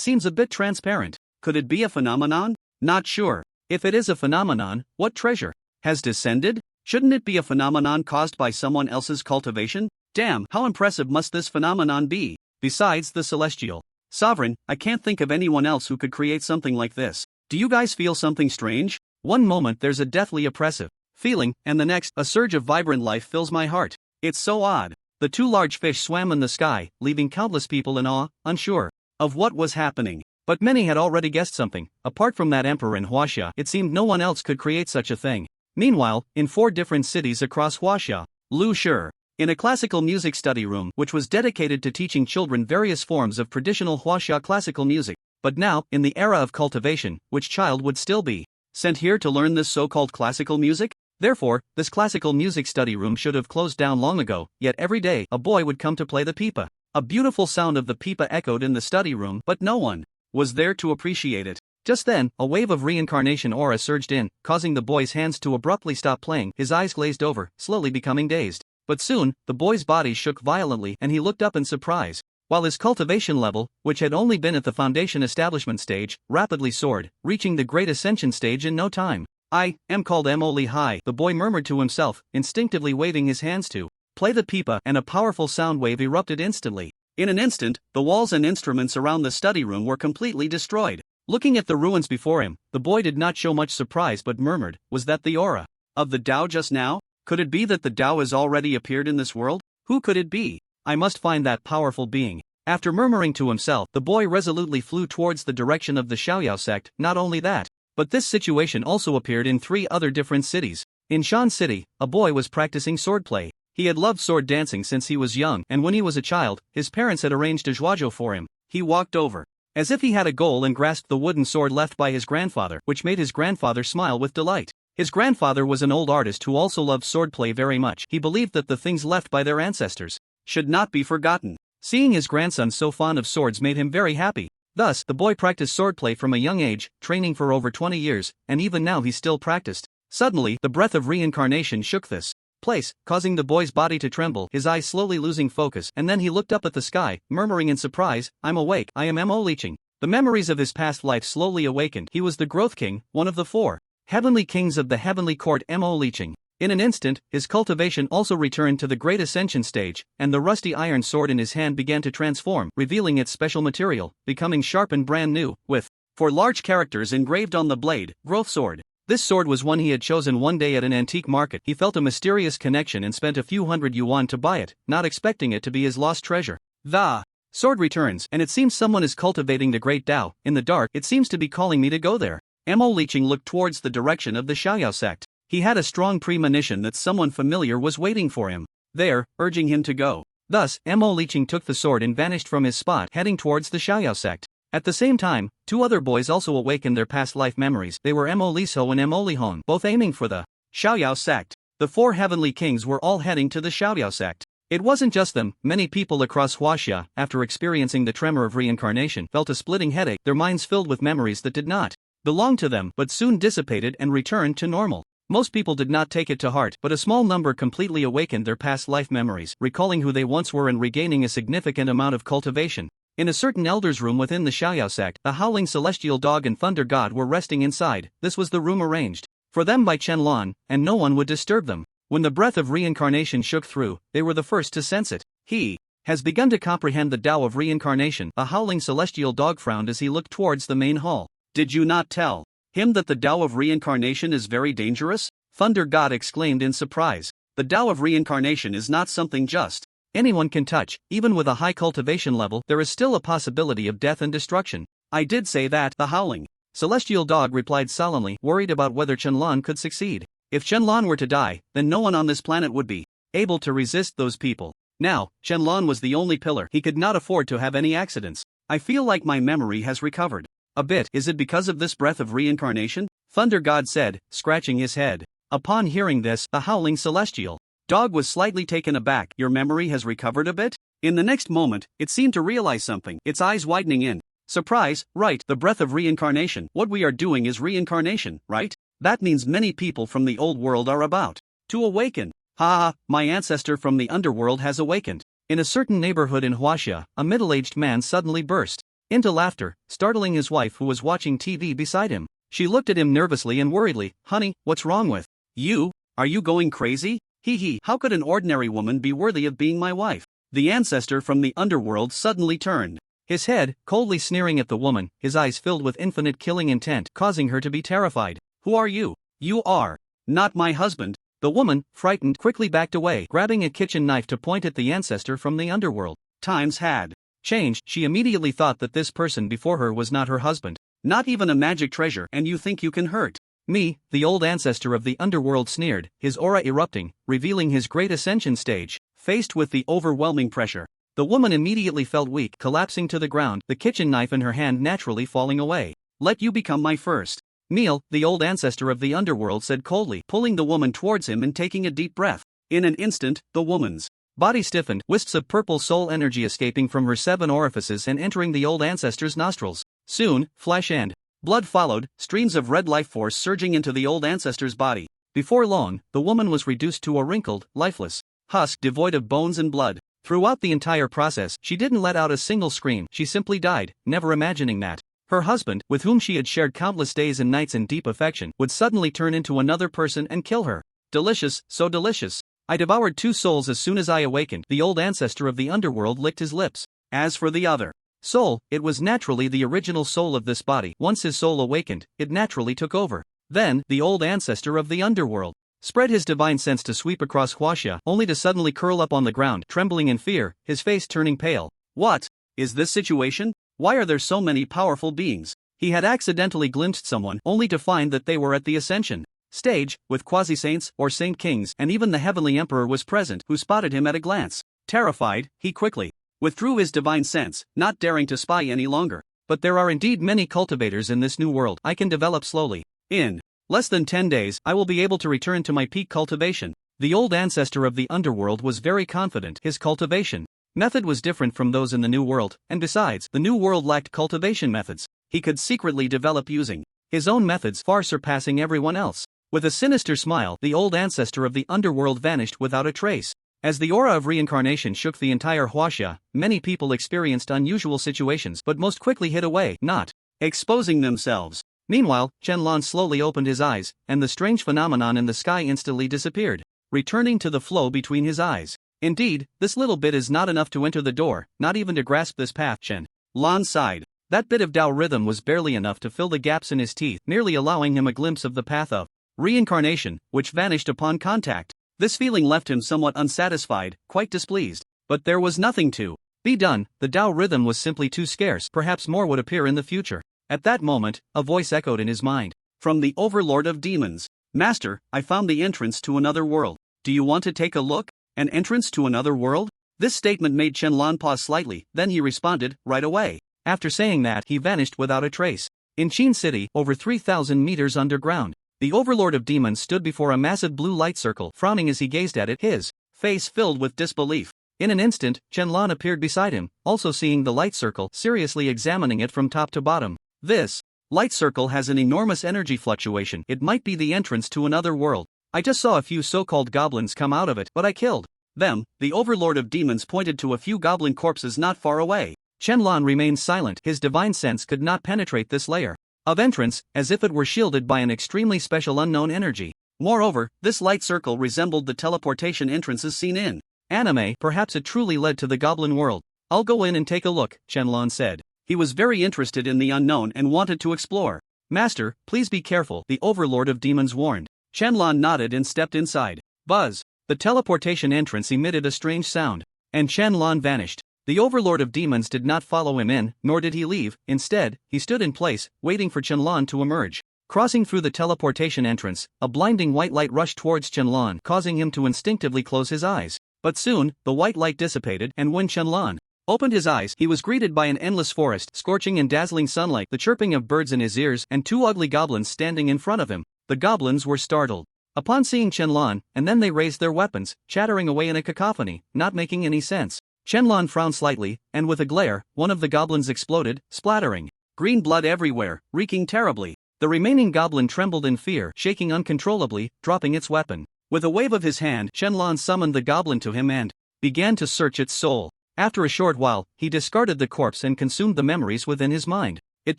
Speaker 2: seems a bit transparent. Could it be a phenomenon? Not sure. If it is a phenomenon, what treasure has descended? Shouldn't it be a phenomenon caused by someone else's cultivation? Damn, how impressive must this phenomenon be? Besides the celestial sovereign, I can't think of anyone else who could create something like this. Do you guys feel something strange? One moment there's a deathly oppressive feeling, and the next, a surge of vibrant life fills my heart. It's so odd. The 2 large fish swam in the sky, leaving countless people in awe, unsure of what was happening. But many had already guessed something. Apart from that emperor in Huaxia, it seemed no one else could create such a thing. Meanwhile, in 4 different cities across Huaxia, Lu Shi, in a classical music study room which was dedicated to teaching children various forms of traditional Huaxia classical music. But now, in the era of cultivation, which child would still be sent here to learn this so-called classical music? Therefore, this classical music study room should have closed down long ago, yet every day, a boy would come to play the pipa. A beautiful sound of the pipa echoed in the study room, but no one was there to appreciate it. Just then, a wave of reincarnation aura surged in, causing the boy's hands to abruptly stop playing, his eyes glazed over, slowly becoming dazed. But soon, the boy's body shook violently and he looked up in surprise. While his cultivation level, which had only been at the foundation establishment stage, rapidly soared, reaching the great ascension stage in no time. I am called Mo High, the boy murmured to himself, instinctively waving his hands to play the pipa, and a powerful sound wave erupted instantly. In an instant, the walls and instruments around the study room were completely destroyed. Looking at the ruins before him, the boy did not show much surprise but murmured, was that the aura of the Tao just now? Could it be that the Tao has already appeared in this world? Who could it be? I must find that powerful being. After murmuring to himself, the boy resolutely flew towards the direction of the Xiaoyao sect. Not only that, but this situation also appeared in 3 other different cities. In Shan City, a boy was practicing swordplay. He had loved sword dancing since he was young, and when he was a child, his parents had arranged a zhuozhou for him. He walked over as if he had a goal and grasped the wooden sword left by his grandfather, which made his grandfather smile with delight. His grandfather was an old artist who also loved swordplay very much. He believed that the things left by their ancestors should not be forgotten. Seeing his grandson so fond of swords made him very happy. Thus, the boy practiced swordplay from a young age, training for over 20 years, and even now he still practiced. Suddenly, the breath of reincarnation shook this place, causing the boy's body to tremble, his eyes slowly losing focus, and then he looked up at the sky, murmuring in surprise, I'm awake, I am Mo Leeching. The memories of his past life slowly awakened. He was the Growth King, one of the 4 heavenly kings of the heavenly court. Mo Leeching. In an instant, his cultivation also returned to the great ascension stage, and the rusty iron sword in his hand began to transform, revealing its special material, becoming sharp and brand new, with 4 large characters engraved on the blade, Growth Sword. This sword was one he had chosen one day at an antique market. He felt a mysterious connection and spent a few hundred yuan to buy it, not expecting it to be his lost treasure. The sword returns, and it seems someone is cultivating the great Tao. In the dark, it seems to be calling me to go there. Mo Leeching looked towards the direction of the Xiaoyao sect. He had a strong premonition that someone familiar was waiting for him there, urging him to go. Thus, Mo Leeching took the sword and vanished from his spot, heading towards the Xiaoyao sect. At the same time, 2 other boys also awakened their past life memories. They were Mo Liso and Mo Lihong, both aiming for the Xiaoyao sect. The 4 heavenly kings were all heading to the Xiaoyao sect. It wasn't just them. Many people across Huaxia, after experiencing the tremor of reincarnation, felt a splitting headache, their minds filled with memories that did not belong to them but soon dissipated and returned to normal. Most people did not take it to heart, but a small number completely awakened their past life memories, recalling who they once were and regaining a significant amount of cultivation. In a certain elder's room within the Xiaoyao sect, the howling celestial dog and thunder god were resting inside. This was the room arranged for them by Chen Lan, and no one would disturb them. When the breath of reincarnation shook through, they were the first to sense it. He has begun to comprehend the Tao of reincarnation. A howling celestial dog frowned as he looked towards the main hall. Did you not tell him that the Tao of reincarnation is very dangerous? Thunder God exclaimed in surprise. The Tao of reincarnation is not something just anyone can touch. Even with a high cultivation level, there is still a possibility of death and destruction. I did say that, the howling celestial dog replied solemnly, worried about whether Chen Lan could succeed. If Qianlan were to die, then no one on this planet would be able to resist those people. Now, Qianlan was the only pillar. He could not afford to have any accidents. I feel like my memory has recovered a bit. Is it because of this breath of reincarnation? Thunder God said, scratching his head. Upon hearing this, the howling celestial dog was slightly taken aback. Your memory has recovered a bit? In the next moment, it seemed to realize something, its eyes widening in surprise. Right, the breath of reincarnation. What we are doing is reincarnation, right? That means many people from the old world are about to awaken. Ha ha, my ancestor from the underworld has awakened.
Speaker 1: In a certain neighborhood in Huaxia, a middle-aged man suddenly burst into laughter, startling his wife who was watching TV beside him. She looked at him nervously and worriedly. Honey, what's wrong with
Speaker 2: you? Are you going crazy? Hee hee, how could an ordinary woman be worthy of being my wife? The ancestor from the underworld suddenly turned
Speaker 1: his head, coldly sneering at the woman, his eyes filled with infinite killing intent, causing her to be terrified.
Speaker 2: Who are you? You are not my husband.
Speaker 1: The woman, frightened, quickly backed away, grabbing a kitchen knife to point at the ancestor from the underworld.
Speaker 2: Times had
Speaker 1: changed. She immediately thought that this person before her was not her husband.
Speaker 2: Not even a magic treasure, and you think you can hurt
Speaker 1: me? The old ancestor of the underworld sneered, his aura erupting, revealing his great ascension stage.
Speaker 2: Faced with the overwhelming pressure,
Speaker 1: the woman immediately felt weak, collapsing to the ground, the kitchen knife in her hand naturally falling away.
Speaker 2: Let you become my first
Speaker 1: meal, the old ancestor of the underworld said coldly,
Speaker 2: pulling the woman towards him and taking a deep breath. In an instant, the woman's
Speaker 1: body stiffened, wisps of purple soul energy escaping from her 7 orifices and entering the old ancestor's nostrils. Soon, flesh and blood followed, streams of red life force surging into the old ancestor's body. Before long, the woman was reduced to a wrinkled, lifeless husk devoid of bones and blood. Throughout the entire process, she didn't let out a single scream. She simply died, never imagining that her husband, with whom she had shared countless days and nights in deep affection, would suddenly turn into another person and kill her. Delicious, so delicious. I devoured 2 souls as soon as I awakened. The old ancestor of the underworld licked his lips.
Speaker 2: As for the other
Speaker 1: soul, it was naturally the original soul of this body. Once his soul awakened, it naturally took over. Then, the old ancestor of the underworld spread his divine sense to sweep across Huaxia, only to suddenly curl up on the ground, trembling in fear, his face turning pale.
Speaker 2: What is this situation? Why are there so many powerful beings?
Speaker 1: He had accidentally glimpsed someone, only to find that they were at the ascension stage, with quasi-saints or saint kings, and even the heavenly emperor was present, who spotted him at a glance. Terrified, he quickly
Speaker 2: withdrew his divine sense, not daring to spy any longer.
Speaker 1: But there are indeed many cultivators in this new world. I can develop slowly.
Speaker 2: In
Speaker 1: less than 10 days, I will be able to return to my peak cultivation. The old ancestor of the underworld was very confident. His cultivation method was different from those in the new world, and besides, the new world lacked cultivation methods he could secretly develop using his own methods, far surpassing everyone else. With a sinister smile, the old ancestor of the underworld vanished without a trace. As the aura of reincarnation shook the entire Huaxia, many people experienced unusual situations but most quickly hid away, not
Speaker 2: exposing themselves.
Speaker 1: Meanwhile, Qianlan slowly opened his eyes, and the strange phenomenon in the sky instantly disappeared, returning to the flow between his eyes. Indeed, this little bit is not enough to enter the door, not even to grasp this path.
Speaker 2: Qianlan sighed.
Speaker 1: That bit of Tao rhythm was barely enough to fill the gaps in his teeth, merely allowing him a glimpse of the path of reincarnation, which vanished upon contact.
Speaker 2: This feeling left him somewhat unsatisfied, quite displeased.
Speaker 1: But there was nothing to be done. The Tao rhythm was simply too scarce. Perhaps more would appear in the future. At that moment, a voice echoed in his mind.
Speaker 2: From the overlord of demons. Master, I found the entrance to another world. Do you want to take a look? An entrance to another world? This statement made Qianlan pause slightly, then he responded, right away.
Speaker 1: After saying that, he vanished without a trace. In Qin City, over 3,000 meters underground, the overlord of demons stood before a massive blue light circle, frowning as he gazed at it, his face filled with disbelief. In an instant, Qianlan appeared beside him, also seeing the light circle, seriously examining it from top to bottom. This light circle has an enormous energy fluctuation. It might be the entrance to another world. I just saw a few so-called goblins come out of it, but I killed them. The overlord of demons pointed to a few goblin corpses not far away. Qianlan remained silent. His divine sense could not penetrate this layer of entrance, as if it were shielded by an extremely special unknown energy.
Speaker 2: Moreover, this light circle resembled the teleportation entrances seen in
Speaker 1: anime. Perhaps it truly led to the goblin world. I'll go in and take a look, Qianlan said.
Speaker 2: He was very interested in the unknown and wanted to explore.
Speaker 1: Master, please be careful, the overlord of demons warned.
Speaker 2: Qianlan nodded and stepped inside.
Speaker 1: Buzz! The teleportation entrance emitted a strange sound, and Qianlan vanished. The overlord of demons did not follow him in, nor did he leave. Instead, he stood in place, waiting for Qianlan to emerge. Crossing through the teleportation entrance, a blinding white light rushed towards Qianlan, causing him to instinctively close his eyes. But soon, the white light dissipated, and when Qianlan opened his eyes, he was greeted by an endless forest, scorching and dazzling sunlight, the chirping of birds in his ears, and two ugly goblins standing in front of him. The goblins were startled upon seeing Qianlan, and then they raised their weapons, chattering away in a cacophony, not making any sense. Qianlan frowned slightly, and with a glare, one of the goblins exploded, splattering green blood everywhere, reeking terribly. The remaining goblin trembled in fear, shaking uncontrollably, dropping its weapon. With a wave of his hand, Qianlan summoned the goblin to him and began to search its soul. After a short while, he discarded the corpse and consumed the memories within his mind. It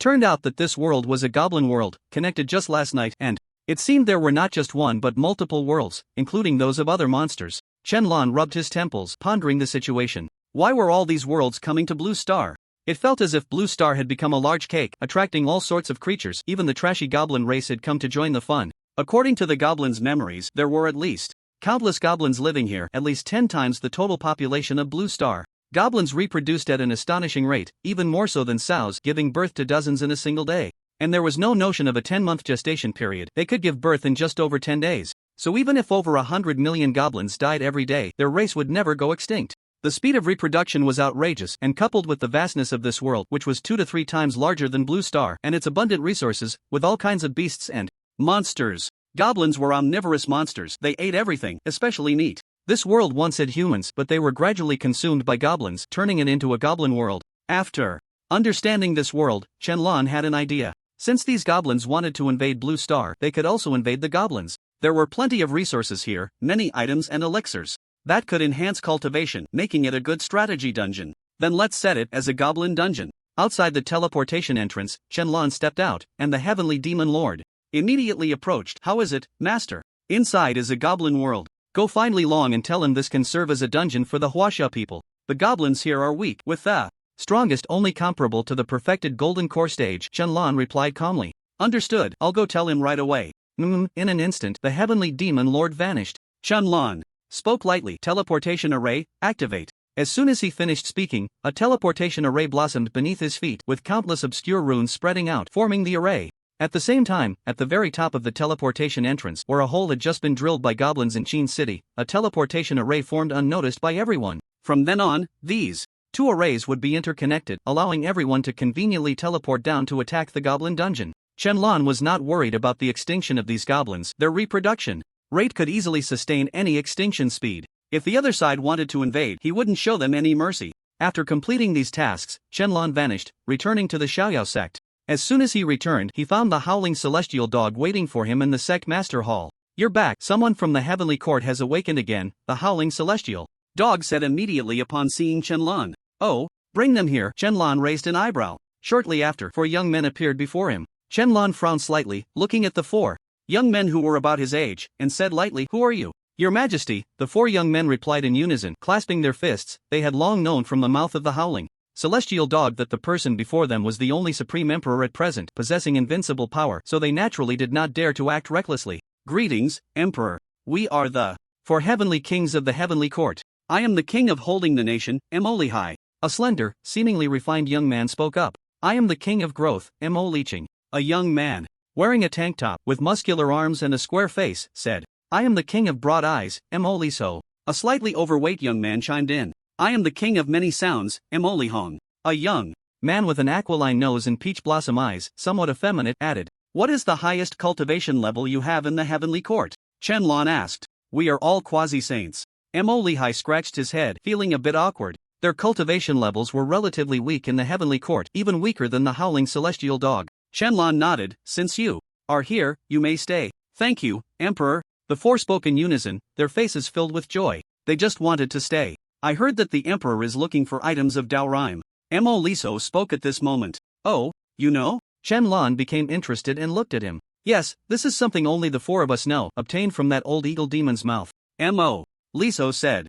Speaker 1: turned out that this world was a goblin world, connected just last night, and it seemed there were not just one but multiple worlds, including those of other monsters. Qianlan rubbed his temples, pondering the situation. Why were all these worlds coming to Blue Star? It felt as if Blue Star had become a large cake, attracting all sorts of creatures. Even the trashy goblin race had come to join the fun. According to the goblins' memories, there were at least countless goblins living here, at least 10 times the total population of Blue Star. Goblins reproduced at an astonishing rate, even more so than sows, giving birth to dozens in a single day. And there was no notion of a 10-month gestation period. They could give birth in just over 10 days. So even if over 100 million goblins died every day, their race would never go extinct. The speed of reproduction was outrageous, and coupled with the vastness of this world, which was 2 to 3 times larger than Blue Star, and its abundant resources, with all kinds of beasts and monsters. Goblins were omnivorous monsters. They ate everything, especially meat. This world once had humans, but they were gradually consumed by goblins, turning it into a goblin world. After understanding this world, Qianlan had an idea. Since these goblins wanted to invade Blue Star, they could also invade the goblins. There were plenty of resources here, many items and elixirs that could enhance cultivation, making it a good strategy dungeon. Then let's set it as a goblin dungeon. Outside the teleportation entrance, Qianlan stepped out, and the heavenly demon lord immediately approached. How is it, master? Inside is a goblin world. Go find Li Long and tell him this can serve as a dungeon for the Huaxia people. The goblins here are weak, with the strongest only comparable to the perfected golden core stage. Qianlan replied calmly. Understood, I'll go tell him right away. In an instant, the heavenly demon lord vanished. Qianlan spoke lightly. Teleportation array, activate. As soon as he finished speaking, a teleportation array blossomed beneath his feet, with countless obscure runes spreading out, forming the array. At the same time, at the very top of the teleportation entrance, where a hole had just been drilled by goblins in Qin City, a teleportation array formed unnoticed by everyone. From then on, these two arrays would be interconnected, allowing everyone to conveniently teleport down to attack the goblin dungeon. Qianlan was not worried about the extinction of these goblins. Their reproduction rate could easily sustain any extinction speed. If the other side wanted to invade, he wouldn't show them any mercy. After completing these tasks, Qianlan vanished, returning to the Xiaoyao sect. As soon as he returned, he found the howling celestial dog waiting for him in the sect master hall. You're back. Someone from the heavenly court has awakened again, the howling celestial dog said immediately upon seeing Qianlan. Oh, bring them here. Qianlan raised an eyebrow. Shortly after, 4 young men appeared before him. Qianlan frowned slightly, looking at the 4 young men who were about his age, and said lightly, Who are you? Your Majesty, the 4 young men replied in unison, clasping their fists. They had long known from the mouth of the howling celestial dog that the person before them was the only supreme emperor at present, possessing invincible power, so they naturally did not dare to act recklessly. Greetings, Emperor. We are the 4 heavenly kings of the heavenly court. I am the king of holding the nation, Emolihai. A slender, seemingly refined young man spoke up. I am the king of growth, Mo Leeching. A young man, wearing a tank top, with muscular arms and a square face, said. I am the king of broad eyes, Mo Liso. A slightly overweight young man chimed in. I am the king of many sounds, Mo Lihong. A young man with an aquiline nose and peach blossom eyes, somewhat effeminate, added. What is the highest cultivation level you have in the heavenly court? Qianlan asked. We are all quasi-saints. Mo Lihai scratched his head, feeling a bit awkward. Their cultivation levels were relatively weak in the heavenly court, even weaker than the howling celestial dog. Qianlan nodded. Since you are here, you may stay. Thank you, Emperor. The 4 spoke in unison, their faces filled with joy. They just wanted to stay. I heard that the Emperor is looking for items of Dao Rhyme. Mo Liso spoke at this moment. Oh, you know? Qianlan became interested and looked at him. Yes, this is something only the 4 of us know, obtained from that old eagle demon's mouth. Mo Liso said.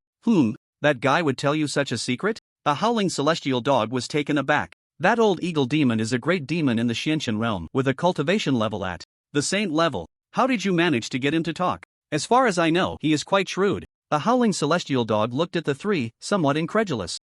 Speaker 1: That guy would tell you such a secret? The howling celestial dog was taken aback. That old eagle demon is a great demon in the Xiantian realm, with a cultivation level at the saint level. How did you manage to get him to talk? As far as I know, he is quite shrewd. The howling celestial dog looked at the 3, somewhat incredulous.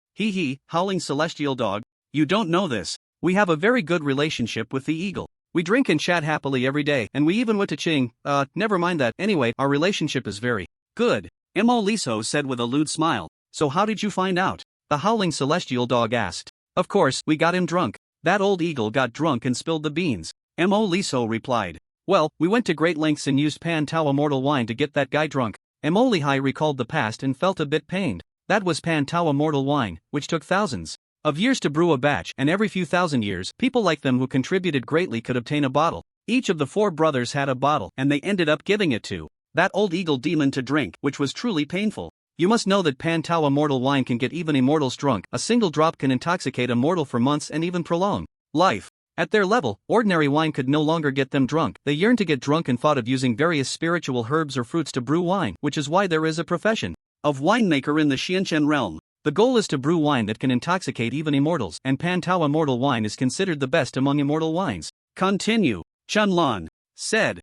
Speaker 1: Howling celestial dog, you don't know this. We have a very good relationship with the eagle.
Speaker 2: We drink and chat happily every day, and we even went to Ching. Never mind that. Anyway, our relationship is very good. Mo Liso said with a lewd smile. So how did you find out?
Speaker 1: The howling celestial dog asked.
Speaker 2: Of course, we got him drunk. That old eagle got drunk and spilled the beans. Mo Liso replied. Well, we went to great lengths and used Pan Tao Immortal Wine to get that guy drunk. Mo Lihai recalled the past and felt a bit pained. That was Pan Tao Immortal Wine, which took thousands of years to brew a batch, and every few thousand years, people like them who contributed greatly could obtain a bottle. Each of the 4 brothers had a bottle, and they ended up giving it to that old eagle demon to drink, which was truly painful. You must know that Pan Tao Immortal Wine can get even immortals drunk. A single drop can intoxicate a mortal for months and even prolong life. At their level, ordinary wine could no longer get them drunk. They yearned to get drunk and thought of using various spiritual herbs or fruits to brew wine, which is why there is a profession of winemaker in the Xianchen realm. The goal is to brew wine that can intoxicate even immortals, and Pan Tao Immortal Wine is considered the best among immortal wines. Continue. Chunlan said.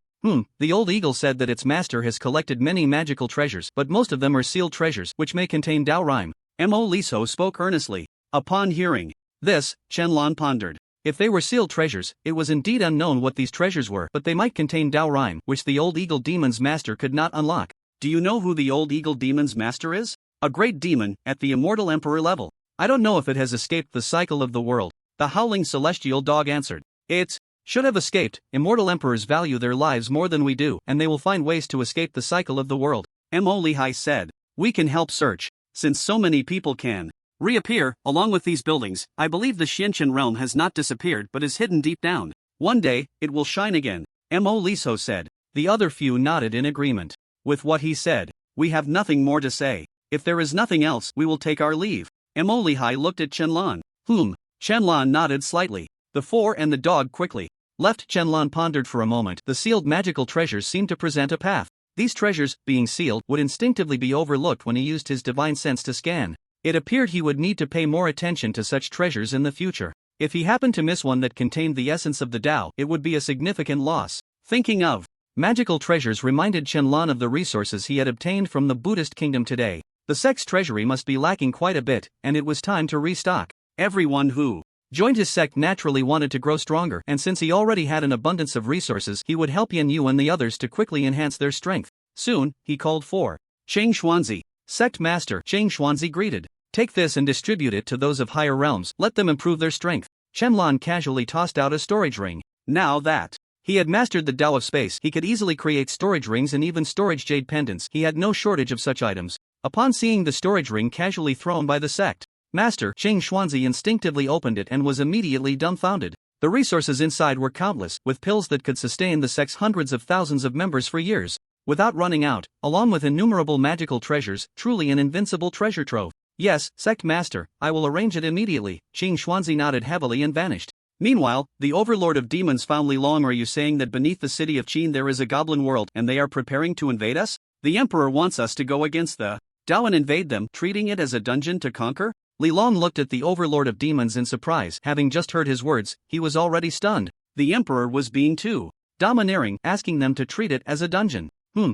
Speaker 1: The old eagle said that its master has collected many magical treasures, but most of them are sealed treasures, which may contain Dao rhyme.
Speaker 2: Mo Liso spoke earnestly. Upon hearing this, Chenlon pondered.
Speaker 1: If they were sealed treasures, it was indeed unknown what these treasures were, but they might contain Dao rhyme, which the old eagle demon's master could not unlock.
Speaker 2: Do you know who the old eagle demon's master is? A great demon, at the immortal emperor level.
Speaker 1: I don't know if it has escaped the cycle of the world,
Speaker 2: the howling celestial dog answered.
Speaker 1: It should have escaped. Immortal emperors value their lives more than we do, and they will find ways to escape the cycle of the world.
Speaker 2: Mo Lihai said. We can help search. Since so many people can reappear, along with these buildings, I believe the Xianchen realm has not disappeared but is hidden deep down. One day, it will shine again, Mo Liso said.
Speaker 1: The other few nodded in agreement
Speaker 2: with what he said. We have nothing more to say. If there is nothing else, we will take our leave. Mo Lihai looked at Chenlan. Chenlan nodded slightly. The 4 and the dog quickly left.
Speaker 1: Chenlan pondered for a moment. The sealed magical treasures seemed to present a path. These treasures, being sealed, would instinctively be overlooked when he used his divine sense to scan. It appeared he would need to pay more attention to such treasures in the future. If he happened to miss one that contained the essence of the Tao, it would be a significant loss.
Speaker 2: Thinking of
Speaker 1: magical treasures reminded Chenlan of the resources he had obtained from the Buddhist kingdom today. The sect's treasury must be lacking quite a bit, and it was time to restock.
Speaker 2: Everyone who
Speaker 1: joined his sect naturally wanted to grow stronger, and since he already had an abundance of resources, he would help Yan Yu and the others to quickly enhance their strength. Soon, he called for
Speaker 2: Cheng Xuanzi.
Speaker 1: Sect Master Cheng Xuanzi greeted. Take this and distribute it to those of higher realms. Let them improve their strength. Chenlan casually tossed out a storage ring.
Speaker 2: Now that
Speaker 1: he had mastered the Tao of space, he could easily create storage rings and even storage jade pendants. He had no shortage of such items. Upon seeing the storage ring casually thrown by the sect master, Cheng Xuanzi instinctively opened it and was immediately dumbfounded. The resources inside were countless, with pills that could sustain the sect's hundreds of thousands of members for years without running out, along with innumerable magical treasures, truly an invincible treasure trove. Yes, sect master, I will arrange it immediately. Cheng Xuanzi nodded heavily and vanished.
Speaker 2: Meanwhile, the overlord of demons found Li Long. Are you saying that beneath the city of Qin there is a goblin world and they are preparing to invade us? The emperor wants us to go against the Tao and invade them, treating it as a dungeon to conquer?
Speaker 1: Li Long looked at the overlord of demons in surprise. Having just heard his words, he was already stunned.
Speaker 2: The emperor was being too
Speaker 1: domineering, asking them to treat it as a dungeon.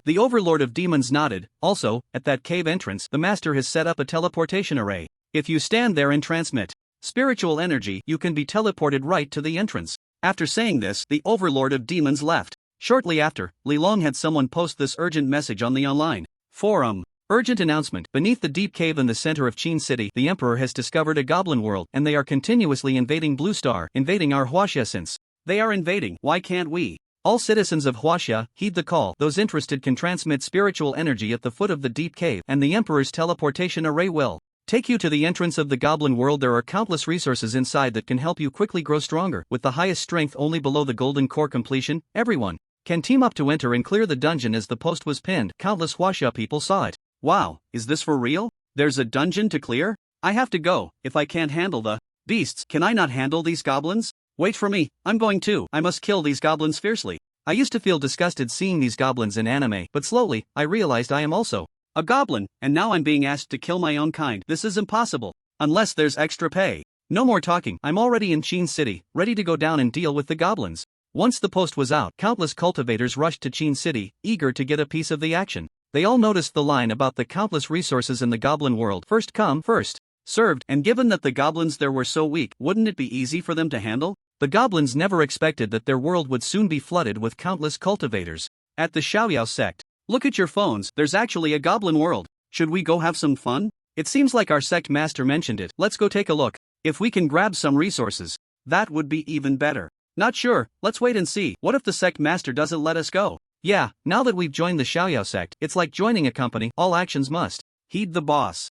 Speaker 1: The overlord of demons nodded. Also, at that cave entrance, the master has set up a teleportation array. If you stand there and transmit spiritual energy, you can be teleported right to the entrance. After saying this, the overlord of demons left. Shortly after, Li Long had someone post this urgent message on the online forum. Urgent announcement. Beneath the deep cave in the center of Qin City, the emperor has discovered a goblin world, and they are continuously invading Blue Star, invading our Huaxia. Since
Speaker 2: they are invading, why can't we?
Speaker 1: All citizens of Huaxia, heed the call. Those interested can transmit spiritual energy at the foot of the deep cave, and the emperor's teleportation array will take you to the entrance of the goblin world. There are countless resources inside that can help you quickly grow stronger. With the highest strength only below the golden core completion, everyone can team up to enter and clear the dungeon. As the post was pinned, countless Huaxia people saw it.
Speaker 2: Wow, is this for real? There's a dungeon to clear? I have to go. If I can't handle the beasts, can I not handle these goblins? Wait for me, I'm going to. I must kill these goblins fiercely.
Speaker 1: I used to feel disgusted seeing these goblins in anime, but slowly, I realized I am also
Speaker 2: a goblin, and now I'm being asked to kill my own kind. This is impossible. Unless there's extra pay.
Speaker 1: No more talking. I'm already in Qin City, ready to go down and deal with the goblins. Once the post was out, countless cultivators rushed to Qin City, eager to get a piece of the action. They all noticed the line about the countless resources in the goblin world. First come, first served,
Speaker 2: and given that the goblins there were so weak, wouldn't it be easy for them to handle?
Speaker 1: The goblins never expected that their world would soon be flooded with countless cultivators.
Speaker 2: At the Xiaoyao sect. Look at your phones, there's actually a goblin world. Should we go have some fun? It seems like our sect master mentioned it. Let's go take a look. If we can grab some resources, that would be even better. Not sure, let's wait and see. What if the sect master doesn't let us go?
Speaker 1: Yeah, now that we've joined the Xiaoyao sect, it's like joining a company, all actions must
Speaker 2: heed the boss.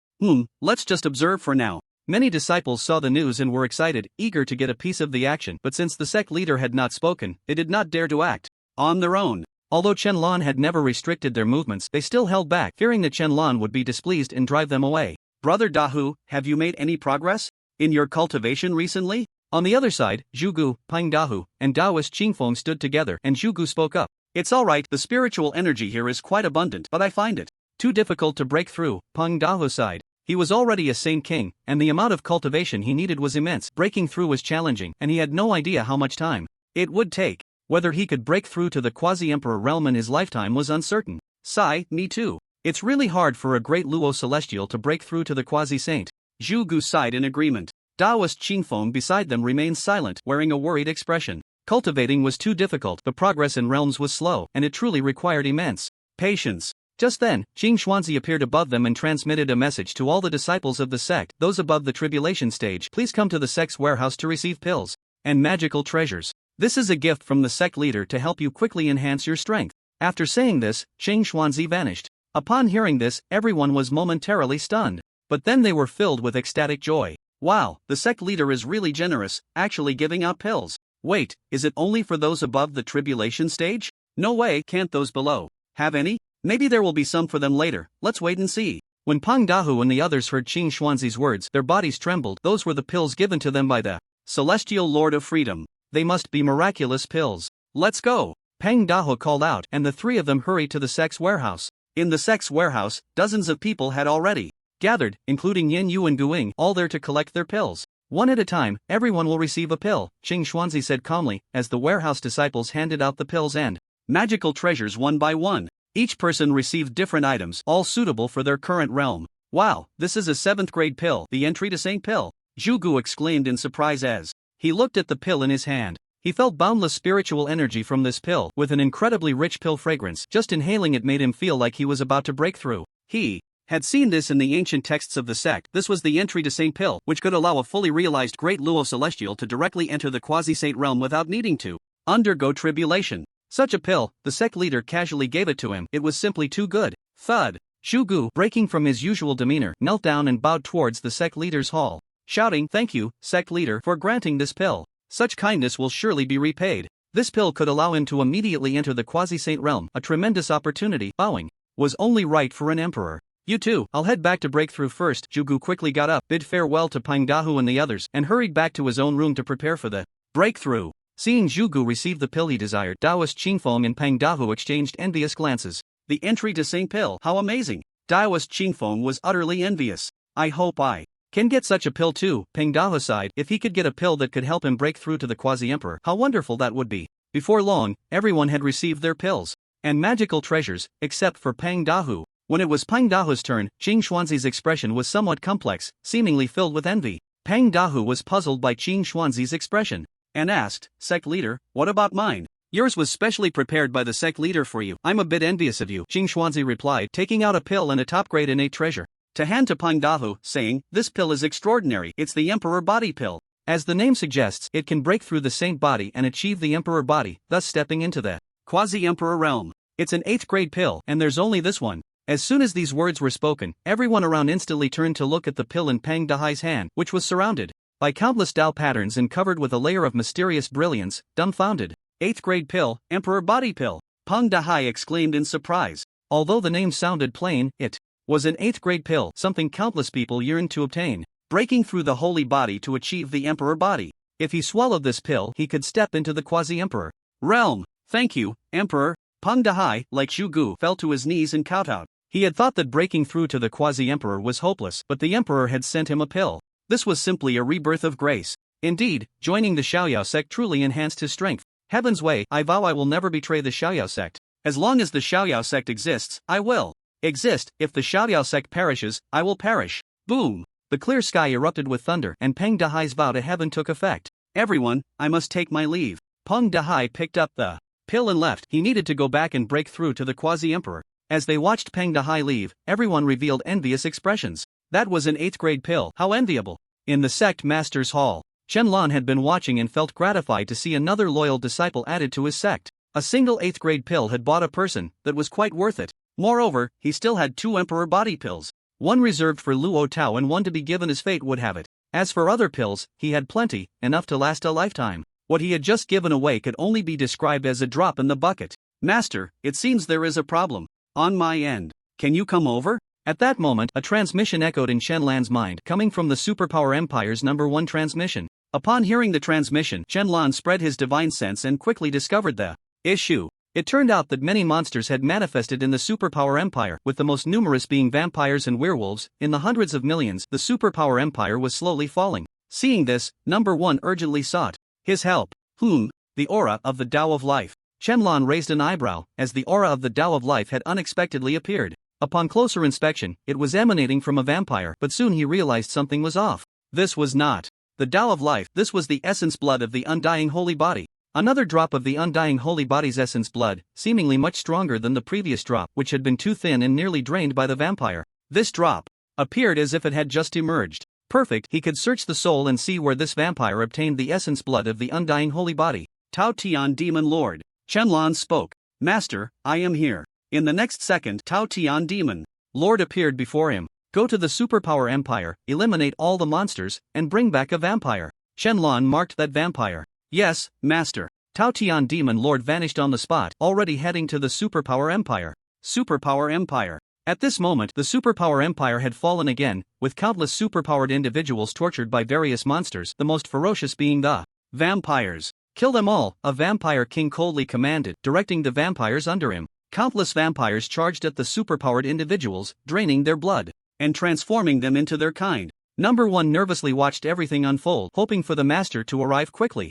Speaker 2: Let's just observe for now.
Speaker 1: Many disciples saw the news and were excited, eager to get a piece of the action, but since the sect leader had not spoken, they did not dare to act
Speaker 2: on their own.
Speaker 1: Although Qianlan had never restricted their movements, they still held back, fearing that Qianlan would be displeased and drive them away.
Speaker 2: Brother Dahu, have you made any progress in your cultivation recently?
Speaker 1: On the other side, Zhugu, Peng Dahu, and Taoist Qingfeng stood together, and Zhugu spoke up.
Speaker 2: It's alright, the spiritual energy here is quite abundant, but I find it
Speaker 1: too difficult to break through. Peng Dahu sighed. He was already a Saint King, and the amount of cultivation he needed was immense. Breaking through was challenging, and he had no idea how much time it would take. Whether he could break through to the Quasi-Emperor realm in his lifetime was uncertain.
Speaker 2: Sigh, me too.
Speaker 1: It's really hard for a great Luo Celestial to break through to the Quasi-Saint.
Speaker 2: Zhugu sighed in agreement. Taoist Qingfeng beside them remained silent, wearing a worried expression.
Speaker 1: Cultivating was too difficult, the progress in realms was slow, and it truly required immense
Speaker 2: patience.
Speaker 1: Just then, Jing Xuanzi appeared above them and transmitted a message to all the disciples of the sect. Those above the tribulation stage, please come to the sect's warehouse to receive pills and magical treasures. This is a gift from the sect leader to help you quickly enhance your strength. After saying this, Jing Xuanzi vanished. Upon hearing this, everyone was momentarily stunned. But then they were filled with ecstatic joy.
Speaker 2: Wow, the sect leader is really generous, actually giving out pills. Wait, is it only for those above the tribulation stage? No way, can't those below have any? Maybe there will be some for them later, let's wait and see.
Speaker 1: When Peng Dahu and the others heard Qing Xuanzi's words, their bodies trembled. Those were the pills given to them by the
Speaker 2: Celestial Lord of Freedom.
Speaker 1: They must be miraculous pills.
Speaker 2: Let's go!
Speaker 1: Peng Dahu called out, and the three of them hurried to the sect's warehouse.
Speaker 2: In the sect's warehouse, dozens of people had already
Speaker 1: gathered, including Yin Yu and Guing, all there to collect their pills. One at a time, everyone will receive a pill, Qing Xuanzi said calmly, as the warehouse disciples handed out the pills and
Speaker 2: magical treasures one by one. Each person received different items, all suitable for their current realm. Wow, this is a 7th grade pill, the entry to Saint pill, Zhugu exclaimed in surprise as he looked at the pill in his hand. He felt boundless spiritual energy from this pill, with an incredibly rich pill fragrance. Just inhaling it made him feel like he was about to break through. He had seen this in the ancient texts of the sect. This was the entry to Saint pill, which could allow a fully realized great Luo Celestial to directly enter the quasi-saint realm without needing to undergo tribulation. Such a pill, the sect leader casually gave it to him. It was simply too good. Thud. Zhugu, breaking from his usual demeanor, knelt down and bowed towards the sect leader's hall, shouting, "Thank you, sect leader, for granting this pill. Such kindness will surely be repaid." This pill could allow him to immediately enter the quasi-saint realm, a tremendous opportunity. Bowing was only right for an emperor. You too, I'll head back to breakthrough first. Zhugu quickly got up, bid farewell to Peng Dahu and the others, and hurried back to his own room to prepare for the breakthrough. Seeing Zhugu receive the pill he desired, Taoist Qingfeng and Peng Dahu exchanged envious glances. The entry to Saint pill, how amazing! Taoist Qingfeng was utterly envious. I hope I can get such a pill too, Peng Dahu sighed. If he could get a pill that could help him break through to the quasi-emperor, how wonderful that would be. Before long, everyone had received their pills and magical treasures, except for Peng Dahu. When it was Peng Dahu's turn, Qing Xuanzi's expression was somewhat complex, seemingly filled with envy. Peng Dahu was puzzled by Qing Xuanzi's expression and asked, "Sect leader, what about mine? Yours was specially prepared by the sect leader for you. I'm a bit envious of you," Qing Xuanzi replied, taking out a pill and a top-grade innate treasure to hand to Peng Dahu, saying, "This pill is extraordinary. It's the Emperor Body Pill. As the name suggests, it can break through the Saint body and achieve the Emperor body, thus stepping into the quasi-emperor realm. It's an 8th-grade pill, and there's only this one." As soon as these words were spoken, everyone around instantly turned to look at the pill in Peng Dahu's hand, which was surrounded by countless Dao patterns and covered with a layer of mysterious brilliance. Dumbfounded. 8th grade pill, Emperor Body Pill, Peng Dahu exclaimed in surprise. Although the name sounded plain, it was an 8th grade pill, something countless people yearned to obtain. Breaking through the holy body to achieve the Emperor body. If he swallowed this pill, he could step into the quasi-emperor realm. Thank you, Emperor. Peng Dahu, like Zhugu, fell to his knees and kowtowed. He had thought that breaking through to the quasi-emperor was hopeless, but the emperor had sent him a pill. This was simply a rebirth of grace. Indeed, joining the Xiaoyao sect truly enhanced his strength. Heaven's way, I vow I will never betray the Xiaoyao sect. As long as the Xiaoyao sect exists, I will exist. If the Xiaoyao sect perishes, I will perish. Boom! The clear sky erupted with thunder, and Peng Dahu's vow to heaven took effect. Everyone, I must take my leave. Peng Dehai picked up the pill and left. He needed to go back and break through to the quasi-emperor. As they watched Peng Dehai leave, everyone revealed envious expressions. That was an 8th grade pill, how enviable. In the sect master's hall, Qianlan had been watching and felt gratified to see another loyal disciple added to his sect. A single 8th grade pill had bought a person that was quite worth it. Moreover, he still had 2 emperor body pills. One reserved for Luo Tao and one to be given as fate would have it. As for other pills, he had plenty, enough to last a lifetime. What he had just given away could only be described as a drop in the bucket. Master, it seems there is a problem. On my end. Can you come over? At that moment, a transmission echoed in Qianlan's mind, coming from the Superpower Empire's #1 transmission. Upon hearing the transmission, Qianlan spread his divine sense and quickly discovered the issue. It turned out that many monsters had manifested in the Superpower Empire, with the most numerous being vampires and werewolves. In the hundreds of millions, the Superpower Empire was slowly falling. Seeing this, #1 urgently sought his help. The aura of the Tao of Life. Qianlan raised an eyebrow, as the aura of the Tao of Life had unexpectedly appeared. Upon closer inspection, it was emanating from a vampire, but soon he realized something was off. This was not the Tao of Life, this was the essence blood of the undying holy body. Another drop of the undying holy body's essence blood, seemingly much stronger than the previous drop, which had been too thin and nearly drained by the vampire. This drop appeared as if it had just emerged. Perfect, he could search the soul and see where this vampire obtained the essence blood of the undying holy body. Tao Tian Demon Lord. Qianlan spoke. Master, I am here. In the next second, Tao Tian Demon Lord appeared before him. Go to the Superpower Empire, eliminate all the monsters, and bring back a vampire. Qianlan marked that vampire. Yes, Master. Tao Tian Demon Lord vanished on the spot, already heading to the Superpower Empire. Superpower Empire. At this moment, the Superpower Empire had fallen again, with countless superpowered individuals tortured by various monsters, the most ferocious being the vampires. Kill them all, a vampire king coldly commanded, directing the vampires under him. Countless vampires charged at the superpowered individuals, draining their blood and transforming them into their kind. #1 nervously watched everything unfold, hoping for the master to arrive quickly.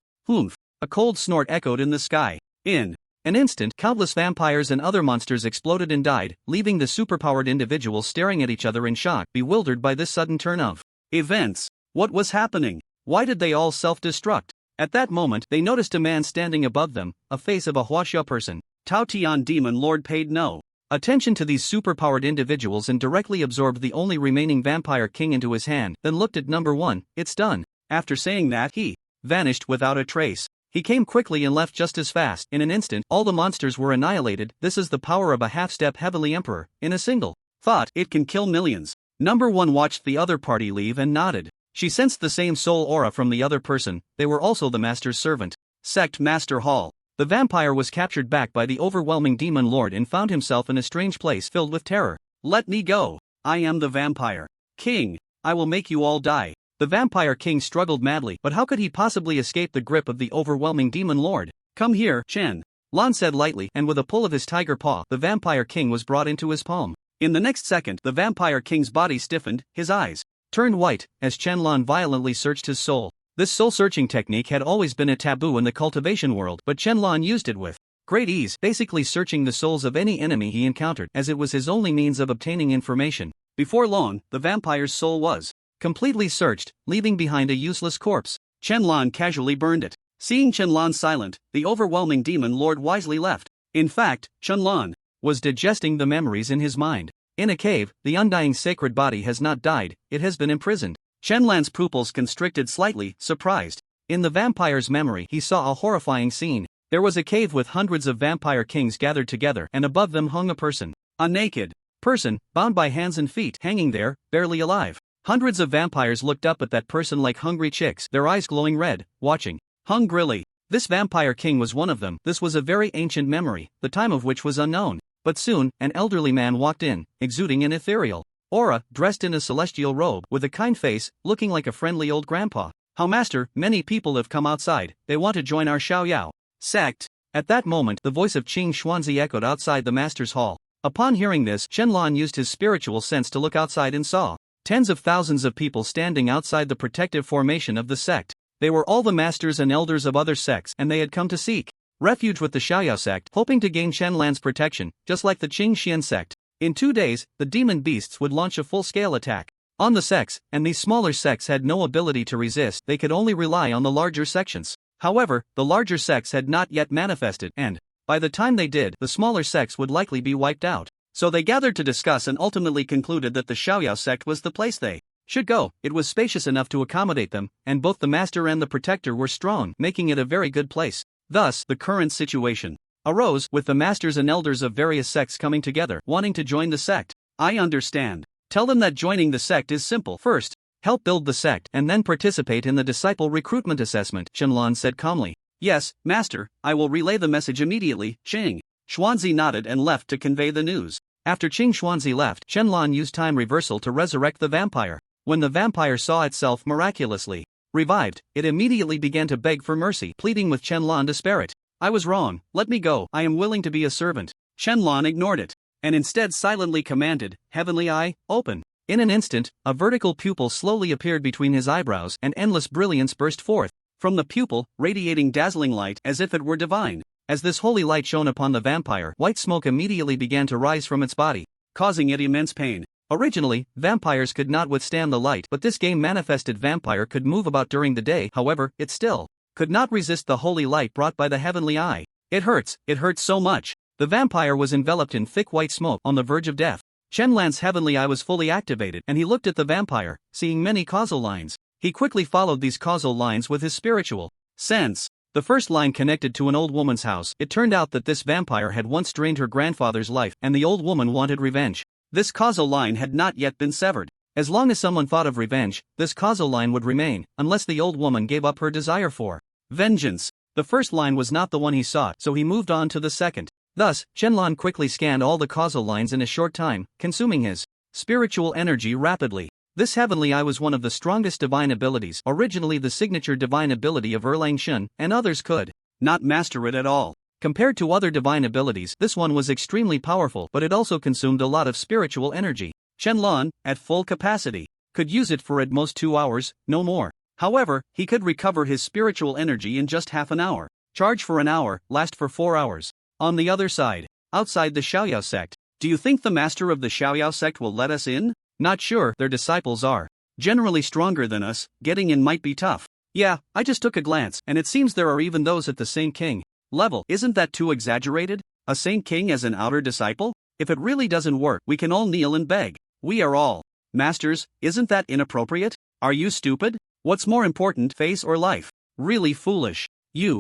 Speaker 2: A cold snort echoed in the sky. In an instant, countless vampires and other monsters exploded and died, leaving the superpowered individuals staring at each other in shock, bewildered by this sudden turn of events. What was happening? Why did they all self-destruct? At that moment, they noticed a man standing above them, a face of a Huaxia person. Tao Tian Demon Lord paid no attention to these superpowered individuals and directly absorbed the only remaining vampire king into his hand, then looked at #1, it's done. After saying that, he vanished without a trace. He came quickly and left just as fast. In an instant, all the monsters were annihilated. This is the power of a half-step heavenly emperor. In a single thought, it can kill millions. #1 watched the other party leave and nodded. She sensed the same soul aura from the other person, they were also the master's servant. Sect Master Hall. The vampire was captured back by the overwhelming demon lord and found himself in a strange place filled with terror. Let me go. I am the vampire king. I will make you all die. The vampire king struggled madly, but how could he possibly escape the grip of the overwhelming demon lord? Come here, Chen Lan said lightly, and with a pull of his tiger paw, the vampire king was brought into his palm. In the next second, the vampire king's body stiffened, his eyes turned white, as Chen Lan violently searched his soul. This soul-searching technique had always been a taboo in the cultivation world, but Chen Lan used it with great ease, basically searching the souls of any enemy he encountered, as it was his only means of obtaining information. Before long, the vampire's soul was completely searched, leaving behind a useless corpse. Chen Lan casually burned it. Seeing Chen Lan silent, the overwhelming demon lord wisely left. In fact, Chen Lan was digesting the memories in his mind. In a cave, the undying sacred body has not died, it has been imprisoned. Chen Lan's pupils constricted slightly, surprised. In the vampire's memory, he saw a horrifying scene. There was a cave with hundreds of vampire kings gathered together, and above them hung a person. A naked person, bound by hands and feet, hanging there, barely alive. Hundreds of vampires looked up at that person like hungry chicks, their eyes glowing red, watching hungrily. This vampire king was one of them. This was a very ancient memory, the time of which was unknown. But soon, an elderly man walked in, exuding an ethereal aura, dressed in a celestial robe, with a kind face, looking like a friendly old grandpa. How master, many people have come outside, they want to join our Xiaoyao sect. At that moment, the voice of Qing Xuanzi echoed outside the master's hall. Upon hearing this, Chen Lan used his spiritual sense to look outside and saw tens of thousands of people standing outside the protective formation of the sect. They were all the masters and elders of other sects, and they had come to seek refuge with the Xiaoyao sect, hoping to gain Chen Lan's protection, just like the Qing Xian sect. In 2 days, the demon beasts would launch a full-scale attack.
Speaker 1: on the sects, and these smaller sects had no ability to resist, they could only rely on the larger sections. However, the larger sects had not yet manifested, and, by the time they did, the smaller sects would likely be wiped out. So they gathered to discuss and ultimately concluded that the Xiaoyao sect was the place they should go. It was spacious enough to accommodate them, and both the master and the protector were strong, making it a very good place. Thus, the current situation arose, with the masters and elders of various sects coming together, wanting to join the sect. I understand. Tell them that joining the sect is simple. First, help build the sect, and then participate in the disciple recruitment assessment, Shenlong said calmly. Yes, master, I will relay the message immediately. Qing Xuanzi nodded and left to convey the news. After Qing Xuanzi left, Shenlong used time reversal to resurrect the vampire. When the vampire saw itself miraculously revived, it immediately began to beg for mercy, pleading with Shenlong to spare it. I was wrong, let me go, I am willing to be a servant. Shenlong ignored it, and instead silently commanded, Heavenly Eye, open. In an instant, a vertical pupil slowly appeared between his eyebrows and endless brilliance burst forth from the pupil, radiating dazzling light as if it were divine. As this holy light shone upon the vampire, white smoke immediately began to rise from its body, causing it immense pain. Originally, vampires could not withstand the light, but this game-manifested vampire could move about during the day. However, it still could not resist the holy light brought by the heavenly eye. It hurts so much. The vampire was enveloped in thick white smoke, on the verge of death. Shenlan's heavenly eye was fully activated, and he looked at the vampire, seeing many causal lines. He quickly followed these causal lines with his spiritual sense. The first line connected to an old woman's house. It turned out that this vampire had once drained her grandfather's life, and the old woman wanted revenge. This causal line had not yet been severed. As long as someone thought of revenge, this causal line would remain, unless the old woman gave up her desire for vengeance. The first line was not the one he sought, so he moved on to the second. Thus, Shenlong quickly scanned all the causal lines in a short time, consuming his spiritual energy rapidly. This heavenly eye was one of the strongest divine abilities, originally the signature divine ability of Erlang Shen, and others could not master it at all. Compared to other divine abilities, this one was extremely powerful, but it also consumed a lot of spiritual energy. Shenlong, at full capacity, could use it for at most 2 hours, no more. However, he could recover his spiritual energy in just half an hour. Charge for an hour, last for 4 hours. On the other side, outside the Xiaoyao sect, do you think the master of the Xiaoyao sect will let us in? Not sure, their disciples are generally stronger than us, getting in might be tough. Yeah, I just took a glance, and it seems there are even those at the Saint King level. Isn't that too exaggerated? A Saint King as an outer disciple? If it really doesn't work, we can all kneel and beg. We are all masters, isn't that inappropriate? Are you stupid? What's more important, face or life? Really foolish.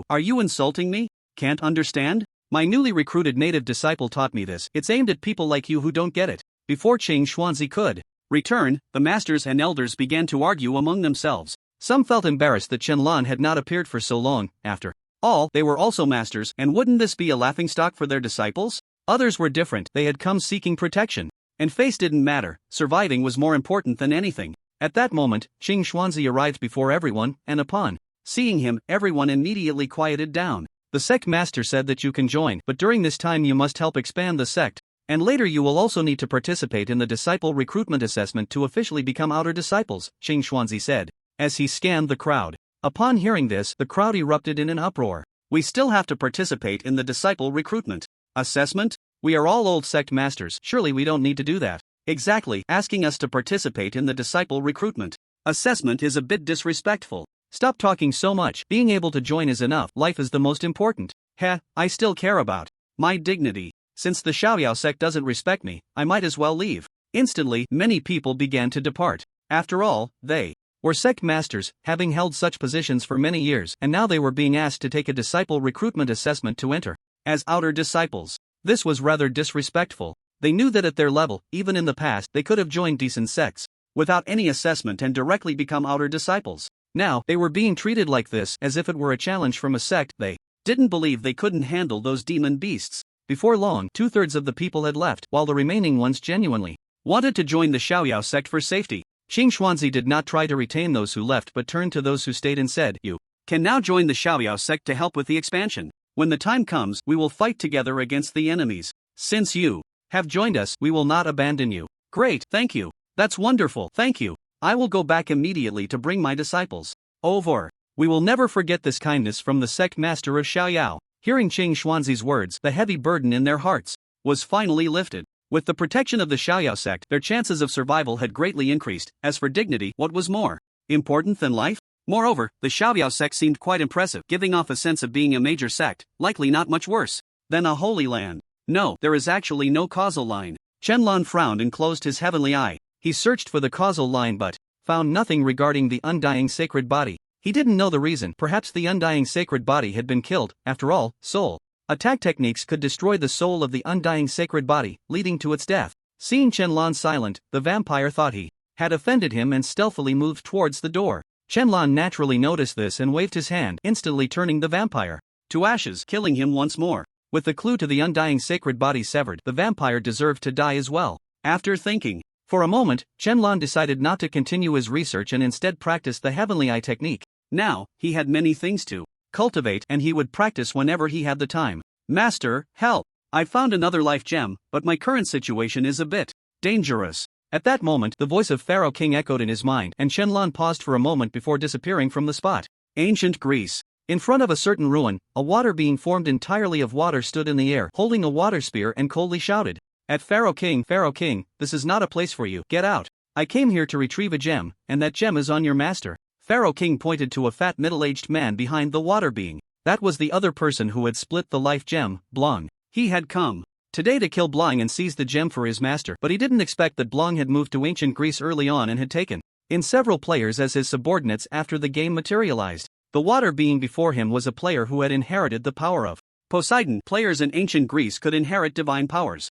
Speaker 1: Are you insulting me? Can't understand? My newly recruited native disciple taught me this. It's aimed at people like you who don't get it. Before Qing Xuanzi could return, the masters and elders began to argue among themselves. Some felt embarrassed that Shenlong had not appeared for so long. After all, they were also masters, and wouldn't this be a laughingstock for their disciples? Others were different. They had come seeking protection, and face didn't matter. Surviving was more important than anything. At that moment, Qing Xuanzi arrived before everyone, and upon seeing him, everyone immediately quieted down. The sect master said that you can join, but during this time you must help expand the sect. And later you will also need to participate in the disciple recruitment assessment to officially become outer disciples, Qing Xuanzi said, as he scanned the crowd. Upon hearing this, the crowd erupted in an uproar. We still have to participate in the disciple recruitment assessment? We are all old sect masters, surely we don't need to do that. Exactly, asking us to participate in the disciple recruitment assessment is a bit disrespectful. Stop talking so much, being able to join is enough, life is the most important. I still care about my dignity. Since the Xiaoyao sect doesn't respect me, I might as well leave. Instantly, many people began to depart. After all, they were sect masters, having held such positions for many years, and now they were being asked to take a disciple recruitment assessment to enter as outer disciples. This was rather disrespectful. They knew that at their level, even in the past, they could have joined decent sects without any assessment and directly become outer disciples. Now, they were being treated like this, as if it were a challenge from a sect. They didn't believe they couldn't handle those demon beasts. Before long, 2/3 of the people had left, while the remaining ones genuinely wanted to join the Xiaoyao sect for safety. Qing Xuanzi did not try to retain those who left but turned to those who stayed and said, You can now join the Xiaoyao sect to help with the expansion. When the time comes, we will fight together against the enemies. Since you have joined us, we will not abandon you. Great, thank you. That's wonderful, thank you. I will go back immediately to bring my disciples over. We will never forget this kindness from the sect master of Xiaoyao. Hearing Qing Xuanzi's words, the heavy burden in their hearts was finally lifted.
Speaker 2: With the protection of the Xiaoyao sect, their chances of survival had greatly increased. As for dignity, what was more important than life? Moreover, the Xiaoyao sect seemed quite impressive, giving off a sense of being a major sect, likely not much worse than a holy land. No, there is actually no causal line. Qianlan frowned and closed his heavenly eye. He searched for the causal line but found nothing regarding the undying sacred body. He didn't know the reason. Perhaps the undying sacred body had been killed. After all, soul attack techniques could destroy the soul of the undying sacred body, leading to its death. Seeing Qianlan silent, the vampire thought he had offended him and stealthily moved towards the door. Qianlan naturally noticed this and waved his hand, instantly turning the vampire to ashes, killing him once more. With the clue to the undying sacred body severed, the vampire deserved to die as well. After thinking for a moment, Qianlan decided not to continue his research and instead practice the heavenly eye technique. Now, he had many things to cultivate and he would practice whenever he had the time. Master, help! I found another life gem, but my current situation is a bit dangerous. At that moment, the voice of Pharaoh King echoed in his mind, and Qianlan paused for a moment before disappearing from the spot. Ancient Greece. In front of a certain ruin, a water being formed entirely of water stood in the air, holding a water spear and coldly shouted at Pharaoh King, this is not a place for you, get out. I came here to retrieve a gem, and that gem is on your master. Pharaoh King pointed to a fat middle-aged man behind the water being. That was the other person who had split the life gem, Blong. He had come today to kill Blong and seize the gem for his master, but he didn't expect that Blong had moved to ancient Greece early on and had taken in several players as his subordinates after the game materialized. The water being before him was a player who had inherited the power of Poseidon. Players in ancient Greece could inherit divine powers.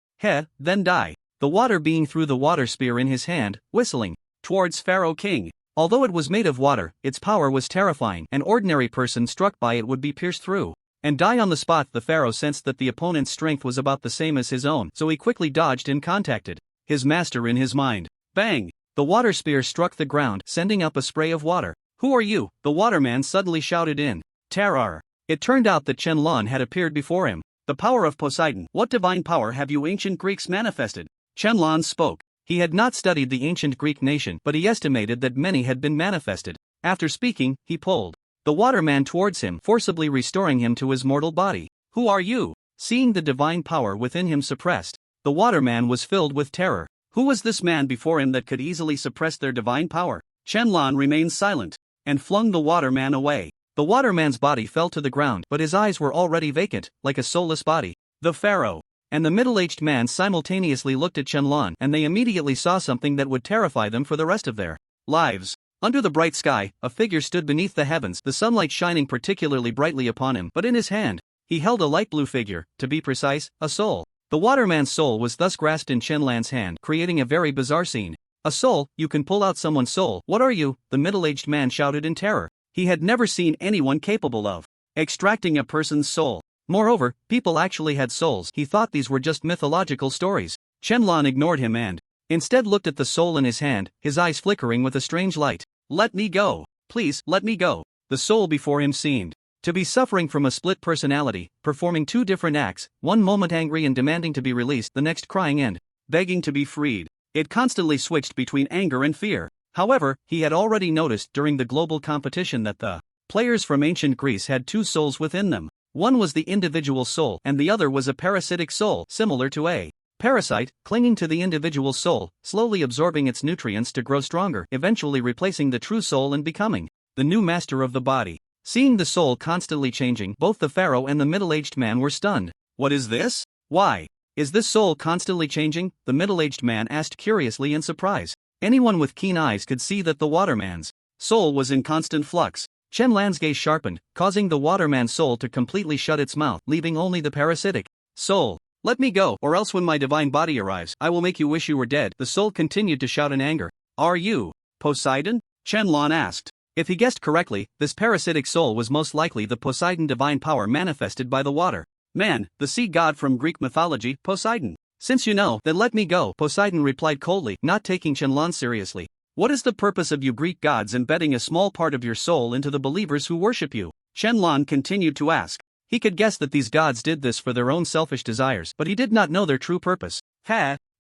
Speaker 2: Then die. The water being threw the water spear in his hand, whistling towards Pharaoh King. Although it was made of water, its power was terrifying. An ordinary person struck by it would be pierced through and die on the spot. The pharaoh sensed that the opponent's strength was about the same as his own, so he quickly dodged and contacted his master in his mind. Bang! The water spear struck the ground, sending up a spray of water. Who are you? The waterman suddenly shouted in terror. It turned out that Qianlan had appeared before him. The power of Poseidon. What divine power have you ancient Greeks manifested? Qianlan spoke. He had not studied the ancient Greek nation, but he estimated that many had been manifested. After speaking, he pulled the waterman towards him, forcibly restoring him to his mortal body. Who are you? Seeing the divine power within him suppressed, the waterman was filled with terror. Who was this man before him that could easily suppress their divine power? Qianlan remained silent and flung the waterman away. The waterman's body fell to the ground, but his eyes were already vacant, like a soulless body. The pharaoh and the middle-aged man simultaneously looked at Qianlan, and they immediately saw something that would terrify them for the rest of their lives. Under the bright sky, a figure stood beneath the heavens, the sunlight shining particularly brightly upon him, but in his hand, he held a light blue figure, to be precise, a soul. The waterman's soul was thus grasped in Qianlan's hand, creating a very bizarre scene. A soul? You can pull out someone's soul. What are you? The middle-aged man shouted in terror. He had never seen anyone capable of extracting a person's soul. Moreover, people actually had souls. He thought these were just mythological stories. Qianlan ignored him and instead looked at the soul in his hand, his eyes flickering with a strange light. Let me go. Please, let me go. The soul before him seemed to be suffering from a split personality, performing two different acts, one moment angry and demanding to be released, the next crying and begging to be freed. It constantly switched between anger and fear. However, he had already noticed during the global competition that the players from ancient Greece had two souls within them. One was the individual soul, and the other was a parasitic soul, similar to a parasite, clinging to the individual soul, slowly absorbing its nutrients to grow stronger, eventually replacing the true soul and becoming the new master of the body. Seeing the soul constantly changing, both the pharaoh and the middle-aged man were stunned. What is this? Why is this soul constantly changing? The middle-aged man asked curiously in surprise. Anyone with keen eyes could see that the waterman's soul was in constant flux. Qianlan's gaze sharpened, causing the waterman's soul to completely shut its mouth, leaving only the parasitic soul. Let me go, or else when my divine body arrives, I will make you wish you were dead. The soul continued to shout in anger. Are you Poseidon? Qianlan asked. If he guessed correctly, this parasitic soul was most likely the Poseidon divine power manifested by the water man, the sea god from Greek mythology, Poseidon. Since you know, then let me go, Poseidon replied coldly, not taking Qianlan seriously. What is the purpose of you Greek gods embedding a small part of your soul into the believers who worship you? Qianlan continued to ask. He could guess that these gods did this for their own selfish desires, but he did not know their true purpose.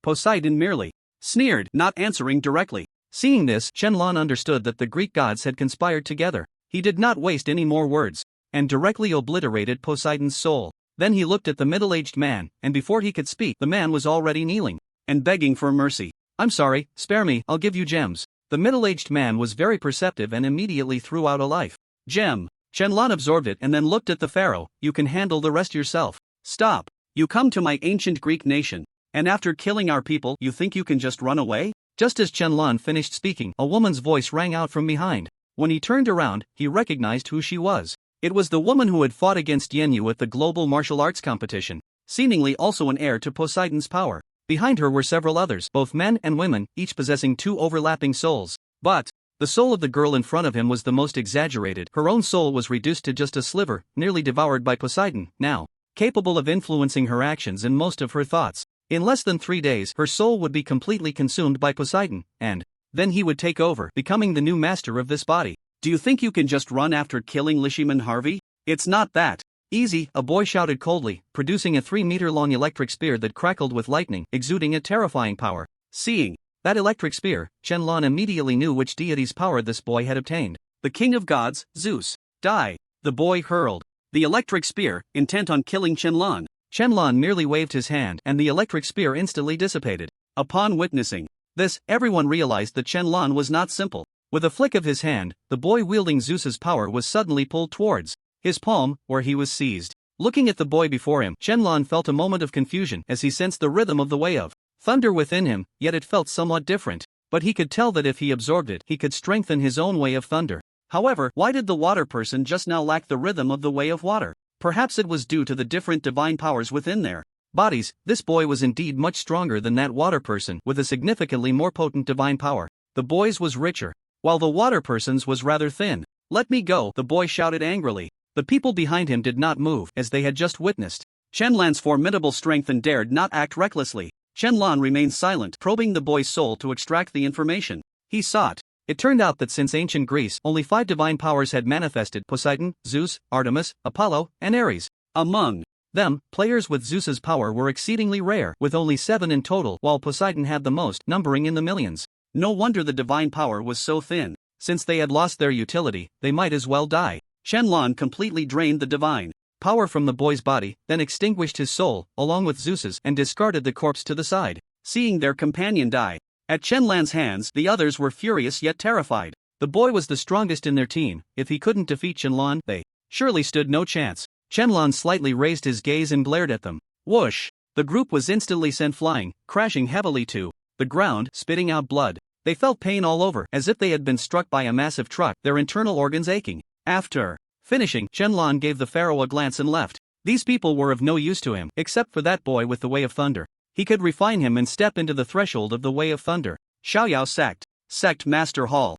Speaker 2: Poseidon merely sneered, not answering directly. Seeing this, Qianlan understood that the Greek gods had conspired together. He did not waste any more words, and directly obliterated Poseidon's soul.
Speaker 1: Then he looked at the middle-aged man, and before he could speak, the man was already kneeling
Speaker 2: and begging for mercy.
Speaker 1: I'm sorry, spare me, I'll give you gems. The middle-aged man was very perceptive and immediately threw out a life
Speaker 2: Gem.
Speaker 1: Shenlong absorbed it and then looked at the pharaoh. You can handle the rest yourself.
Speaker 2: Stop. You come to my ancient Greek nation, and after killing our people, you think you can just run away?
Speaker 1: Just as Shenlong finished speaking, a woman's voice rang out from behind. When he turned around, he recognized who she was. It was the woman who had fought against Yenyu at the global martial arts competition, seemingly also an heir to Poseidon's power. Behind her were several others, both men and women, each possessing 2 overlapping souls. But the soul of the girl in front of him was the most exaggerated. Her own soul was reduced to just a sliver, nearly devoured by Poseidon, now capable of influencing her actions and most of her thoughts. In less than 3 days, her soul would be completely consumed by Poseidon, and then he would take over, becoming the new master of this body.
Speaker 2: Do you think you can just run after killing Lishiman Harvey? It's not that
Speaker 1: easy, a boy shouted coldly, producing a 3-meter-long electric spear that crackled with lightning, exuding a terrifying power.
Speaker 2: Seeing
Speaker 1: that electric spear, Shenlong immediately knew which deity's power this boy had obtained.
Speaker 2: The king of gods, Zeus. Die. The boy hurled the electric spear, intent on killing Shenlong.
Speaker 1: Shenlong merely waved his hand, and the electric spear instantly dissipated.
Speaker 2: Upon witnessing
Speaker 1: this, everyone realized that Shenlong was not simple. With a flick of his hand, the boy wielding Zeus's power was suddenly pulled towards his palm, where he was seized. Looking at the boy before him, Shenlong felt a moment of confusion as he sensed the rhythm of the way of thunder within him, yet it felt somewhat different. But he could tell that if he absorbed it, he could strengthen his own way of thunder.
Speaker 2: However, why did the water person just now lack the rhythm of the way of water? Perhaps it was due to the different divine powers within their
Speaker 1: bodies. This boy was indeed much stronger than that water person, with a significantly more potent divine power. The boy's was richer, while the water person's was rather thin.
Speaker 2: Let me go, the boy shouted angrily.
Speaker 1: The people behind him did not move, as they had just witnessed
Speaker 2: Shenlong's formidable strength and dared not act recklessly. Shenlong remained silent, probing the boy's soul to extract the information he sought.
Speaker 1: It turned out that since ancient Greece, only 5 divine powers had manifested: Poseidon, Zeus, Artemis, Apollo, and Ares.
Speaker 2: Among
Speaker 1: them, players with Zeus's power were exceedingly rare, with only 7 in total, while Poseidon had the most, numbering in the millions.
Speaker 2: No wonder the divine power was so thin.
Speaker 1: Since they had lost their utility, they might as well die.
Speaker 2: Shenlong completely drained the divine
Speaker 1: power from the boy's body, then extinguished his soul, along with Zeus's, and discarded the corpse to the side.
Speaker 2: Seeing their companion die at Shenlong's hands, the others were furious yet terrified.
Speaker 1: The boy was the strongest in their team. If he couldn't defeat Shenlong, they surely stood no chance. Shenlong slightly raised his gaze and glared at them. Whoosh! The group was instantly sent flying, crashing heavily to the ground, spitting out blood. They felt pain all over, as if they had been struck by a massive truck, their internal organs aching. After finishing, Shenlong gave the pharaoh a glance and left. These people were of no use to him, except for that boy with the way of thunder. He could refine him and step into the threshold of the way of thunder.
Speaker 2: Xiaoyao Sect Master Hall.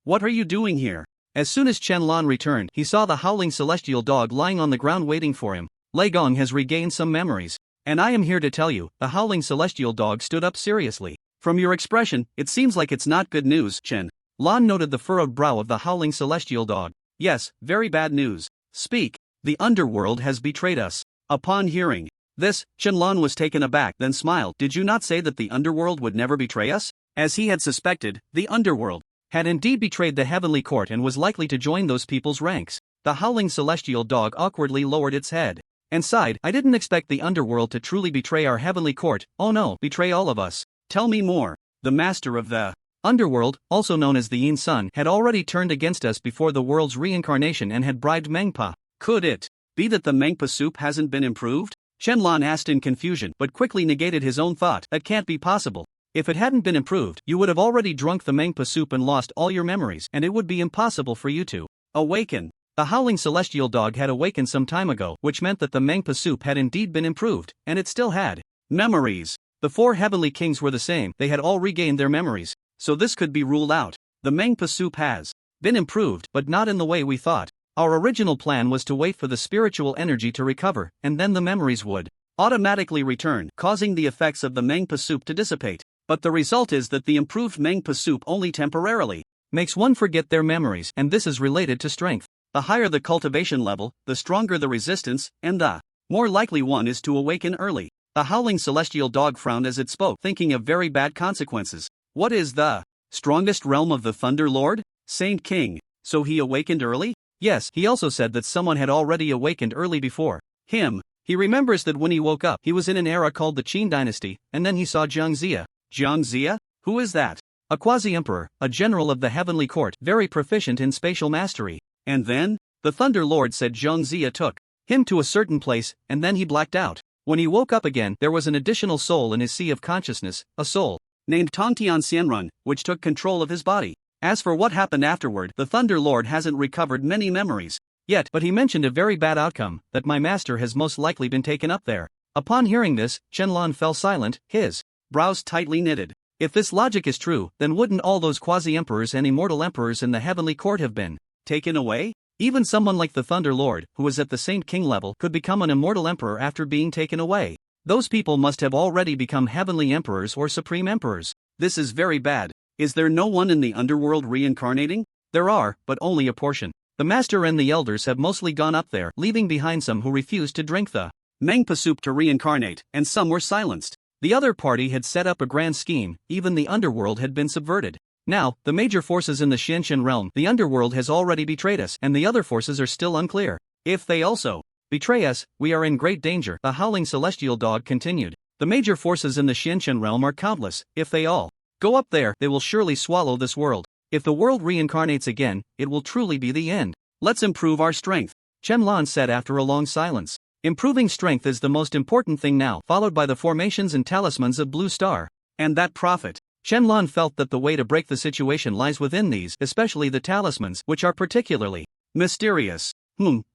Speaker 2: What are you doing here?
Speaker 1: As soon as Shenlong returned, he saw the howling celestial dog lying on the ground waiting for him. Lei Gong has regained some memories, and I am here to tell you. The howling celestial dog stood up seriously.
Speaker 2: From your expression, it seems like it's not good news, Chen.
Speaker 1: Lan noted the furrowed brow of the howling celestial dog.
Speaker 2: Yes, very bad news.
Speaker 1: Speak. The underworld has betrayed us.
Speaker 2: Upon hearing this, Shenlong was taken aback, then smiled. Did you not say that the underworld would never betray us? As he had suspected, the underworld
Speaker 1: had indeed betrayed the heavenly court and was likely to join those people's ranks. The howling celestial dog awkwardly lowered its head and sighed. I didn't expect the underworld to truly betray our heavenly court. Oh no, betray all of us.
Speaker 2: Tell me more. The master of the
Speaker 1: underworld, also known as the Yin Sun, had already turned against us before the world's reincarnation and had bribed Mengpa.
Speaker 2: Could it be that the Mengpa soup hasn't been improved? Shenlong asked in confusion, but quickly negated his own thought. That can't be possible.
Speaker 1: If it hadn't been improved, you would have already drunk the Mengpa soup and lost all your memories, and it would be impossible for you to
Speaker 2: awaken.
Speaker 1: The howling celestial dog had awakened some time ago, which meant that the Mengpa soup had indeed been improved, and it still had
Speaker 2: memories.
Speaker 1: The 4 heavenly kings were the same. They had all regained their memories,
Speaker 2: so this could be ruled out. The Mengpa soup has
Speaker 1: been improved, but not in the way we thought. Our original plan was to wait for the spiritual energy to recover, and then the memories would
Speaker 2: automatically return, causing the effects of the Mengpa soup to dissipate. But the result is that the improved Mengpa soup only temporarily
Speaker 1: makes one forget their memories, and this is related to strength.
Speaker 2: The higher the cultivation level, the stronger the resistance, and the more likely one is to awaken early. The howling celestial dog frowned as it spoke, thinking of very bad consequences. What is the strongest realm of the Thunder Lord? Saint King. So he awakened early?
Speaker 1: Yes, he also said that someone had already awakened early before
Speaker 2: him. He remembers that when he woke up, he was in an era called the Qin dynasty, and then he saw Jiang Zia. Jiang Zia? Who is that?
Speaker 1: A quasi-emperor, a general of the heavenly court, very proficient in spatial mastery.
Speaker 2: And then?
Speaker 1: The Thunder Lord said Jiang Zia took him to a certain place, and then he blacked out. When he woke up again, there was an additional soul in his sea of consciousness, a soul
Speaker 2: named Tongtian Xianrun, which took control of his body. As for what happened afterward, the Thunder Lord hasn't recovered many memories
Speaker 1: yet, but he mentioned a very bad outcome, that my master has most likely been taken up there. Upon hearing this, Qianlan fell silent, his
Speaker 2: brows tightly knitted.
Speaker 1: If this logic is true, then wouldn't all those quasi-emperors and immortal emperors in the heavenly court have been
Speaker 2: taken away?
Speaker 1: Even someone like the Thunder Lord, who was at the Saint King level, could become an immortal emperor after being taken away. Those people must have already become heavenly emperors or supreme emperors.
Speaker 2: This is very bad. Is there no one in the underworld reincarnating?
Speaker 1: There are, but only a portion. The master and the elders have mostly gone up there, leaving behind some who refused to drink the
Speaker 2: Mangpa soup to reincarnate, and some were silenced.
Speaker 1: The other party had set up a grand scheme, even the underworld had been subverted. Now, the major forces in the Xianxian realm, the underworld has already betrayed us, and the other forces are still unclear.
Speaker 2: If they also
Speaker 1: betray us, we are in great danger, the howling celestial dog continued. The major forces in the Xianxian realm are countless. If they all go up there, they will surely swallow this world. If the world reincarnates again, it will truly be the end.
Speaker 2: Let's improve our strength,
Speaker 1: Qianlan said after a long silence. Improving strength is the most important thing now, followed by the formations and talismans of Blue Star.
Speaker 2: And that profit.
Speaker 1: Qianlan felt that the way to break the situation lies within these, especially the talismans, which are particularly
Speaker 2: mysterious.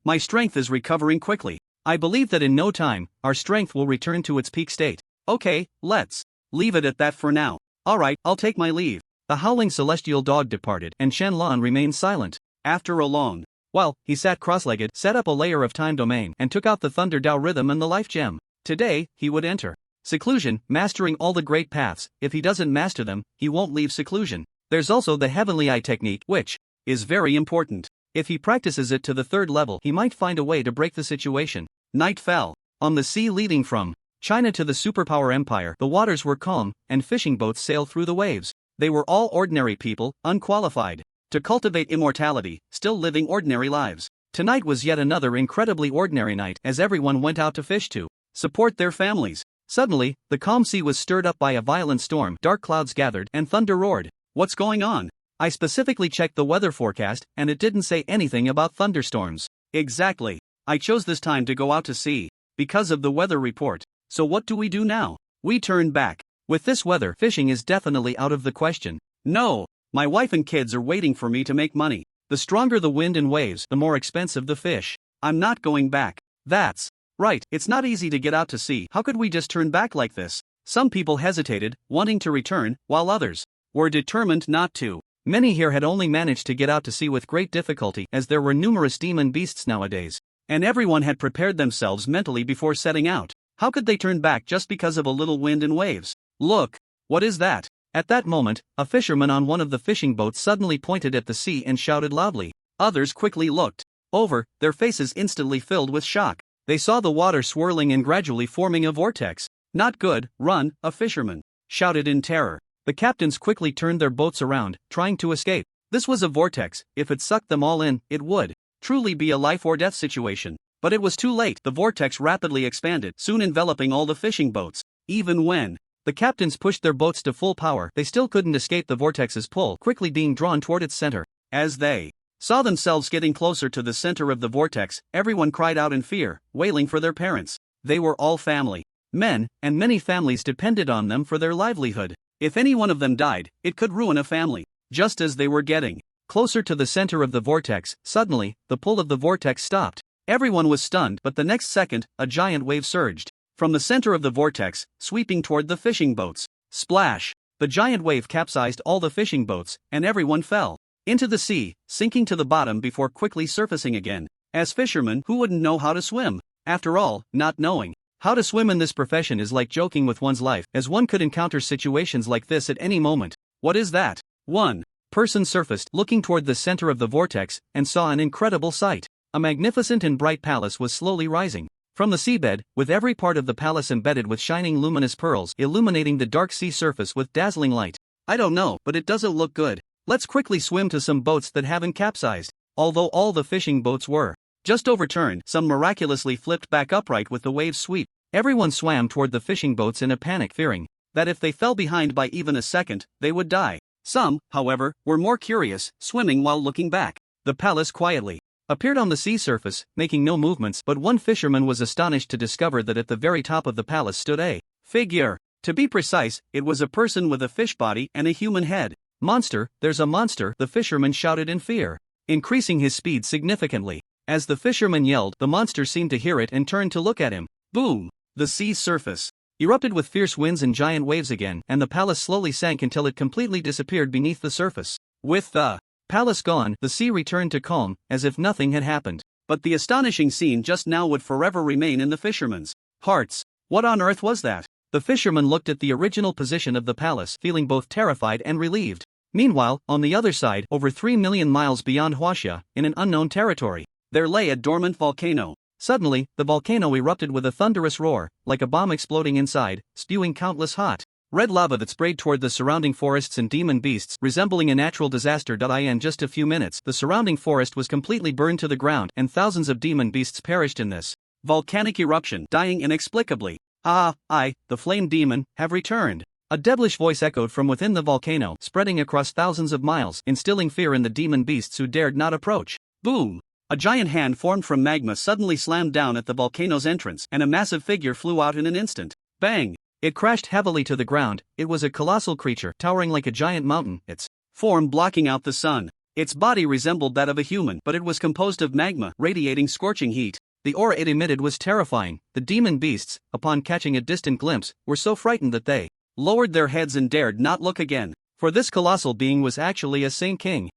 Speaker 2: My strength is recovering quickly.
Speaker 1: I believe that in no time, our strength will return to its peak state.
Speaker 2: Okay, let's leave it at that for now. Alright, I'll take my leave.
Speaker 1: The howling celestial dog departed, and Qianlan remained silent.
Speaker 2: After a long
Speaker 1: while, he sat cross-legged, set up a layer of time domain, and took out the Thunder Dao rhythm and the life gem. Today, he would enter seclusion, mastering all the great paths. If he doesn't master them, he won't leave seclusion. There's also the heavenly eye technique, which
Speaker 2: is very important.
Speaker 1: If he practices it to the third level, he might find a way to break the situation.
Speaker 2: Night fell.
Speaker 1: On the sea leading from China to the superpower empire, the waters were calm, and fishing boats sailed through the waves. They were all ordinary people, unqualified to cultivate immortality, still living ordinary lives. Tonight was yet another incredibly ordinary night, as everyone went out to fish to
Speaker 2: support their families.
Speaker 1: Suddenly, the calm sea was stirred up by a violent storm, dark clouds gathered, and thunder roared.
Speaker 2: What's going on?
Speaker 1: I specifically checked the weather forecast, and it didn't say anything about thunderstorms.
Speaker 2: Exactly. I chose this time to go out to sea because of the weather report. So what do we do now? We turn back.
Speaker 1: With this weather, fishing is definitely out of the question.
Speaker 2: No, my wife and kids are waiting for me to make money.
Speaker 1: The stronger the wind and waves, the more expensive the fish.
Speaker 2: I'm not going back.
Speaker 1: That's
Speaker 2: right, it's not easy to get out to sea. How could we just turn back like this? Some people hesitated, wanting to return, while others were determined not to.
Speaker 1: Many here had only managed to get out to sea with great difficulty, as there were numerous demon beasts nowadays.
Speaker 2: And everyone had prepared themselves mentally before setting out. How could they turn back just because of a little wind and waves? Look, what is that?
Speaker 1: At that moment, a fisherman on one of the fishing boats suddenly pointed at the sea and shouted loudly.
Speaker 2: Others quickly looked over, their faces instantly filled with shock. They saw the water swirling and gradually forming a vortex. Not good, run, a fisherman shouted in terror.
Speaker 1: The captains quickly turned their boats around, trying to escape. This was a vortex. If it sucked them all in, it would
Speaker 2: truly be a life or death situation. But it was too late. The vortex rapidly expanded, soon enveloping all the fishing boats. Even when
Speaker 1: the captains pushed their boats to full power, they still couldn't escape the vortex's pull, quickly being drawn toward its center.
Speaker 2: As they saw themselves getting closer to the center of the vortex, everyone cried out in fear, wailing for their parents. They were all family men, and many families depended on them for their livelihood. If any one of them died, it could ruin a family. Just as they were getting closer to the center of the vortex, suddenly, the pull of the vortex stopped. Everyone was stunned, but the next second, a giant wave surged from the center of the vortex, sweeping toward the fishing boats. Splash! The giant wave capsized all the fishing boats, and everyone fell into the sea, sinking to the bottom before quickly surfacing again. As fishermen, who wouldn't know how to swim? After all, not knowing how to swim in this profession is like joking with one's life, as one could encounter situations like this at any moment. What is that? One person surfaced, looking toward the center of the vortex, and saw an incredible sight. A magnificent and bright palace was slowly rising from the seabed, with every part of the palace embedded with shining luminous pearls, illuminating the dark sea surface with dazzling light. I don't know, but it doesn't look good. Let's quickly swim to some boats that haven't capsized. Although all the fishing boats were just overturned, some miraculously flipped back upright with the wave's sweep. Everyone swam toward the fishing boats in a panic, fearing that if they fell behind by even a second, they would die. Some, however, were more curious, swimming while looking back. The palace quietly appeared on the sea surface, making no movements, but one fisherman was astonished to discover that at the very top of the palace stood a figure. To be precise, it was a person with a fish body and a human head. "Monster, there's a monster!" the fisherman shouted in fear, increasing his speed significantly. As the fisherman yelled, the monster seemed to hear it and turned to look at him. Boom! The sea surface erupted with fierce winds and giant waves again, and the palace slowly sank until it completely disappeared beneath the surface. With the palace gone, the sea returned to calm, as if nothing had happened. But the astonishing scene just now would forever remain in the fisherman's hearts. What on earth was that? The fisherman looked at the original position of the palace, feeling both terrified and relieved. Meanwhile, on the other side, over 3 million miles beyond Huaxia, in an unknown territory, there lay a dormant volcano. Suddenly, the volcano erupted with a thunderous roar, like a bomb exploding inside, spewing countless hot, red lava that sprayed toward the surrounding forests and demon beasts, resembling a natural disaster. In just a few minutes, the surrounding forest was completely burned to the ground, and thousands of demon beasts perished in this volcanic eruption, dying inexplicably. "Ah, I, the flame demon, have returned." A devilish voice echoed from within the volcano, spreading across thousands of miles, instilling fear in the demon beasts who dared not approach. Boom! A giant hand formed from magma suddenly slammed down at the volcano's entrance, and a massive figure flew out in an instant. Bang! It crashed heavily to the ground. It was a colossal creature, towering like a giant mountain, its form blocking out the sun. Its body resembled that of a human, but it was composed of magma, radiating scorching heat. The aura it emitted was terrifying. The demon beasts, upon catching a distant glimpse, were so frightened that they lowered their heads and dared not look again. For this colossal being was actually a saint king.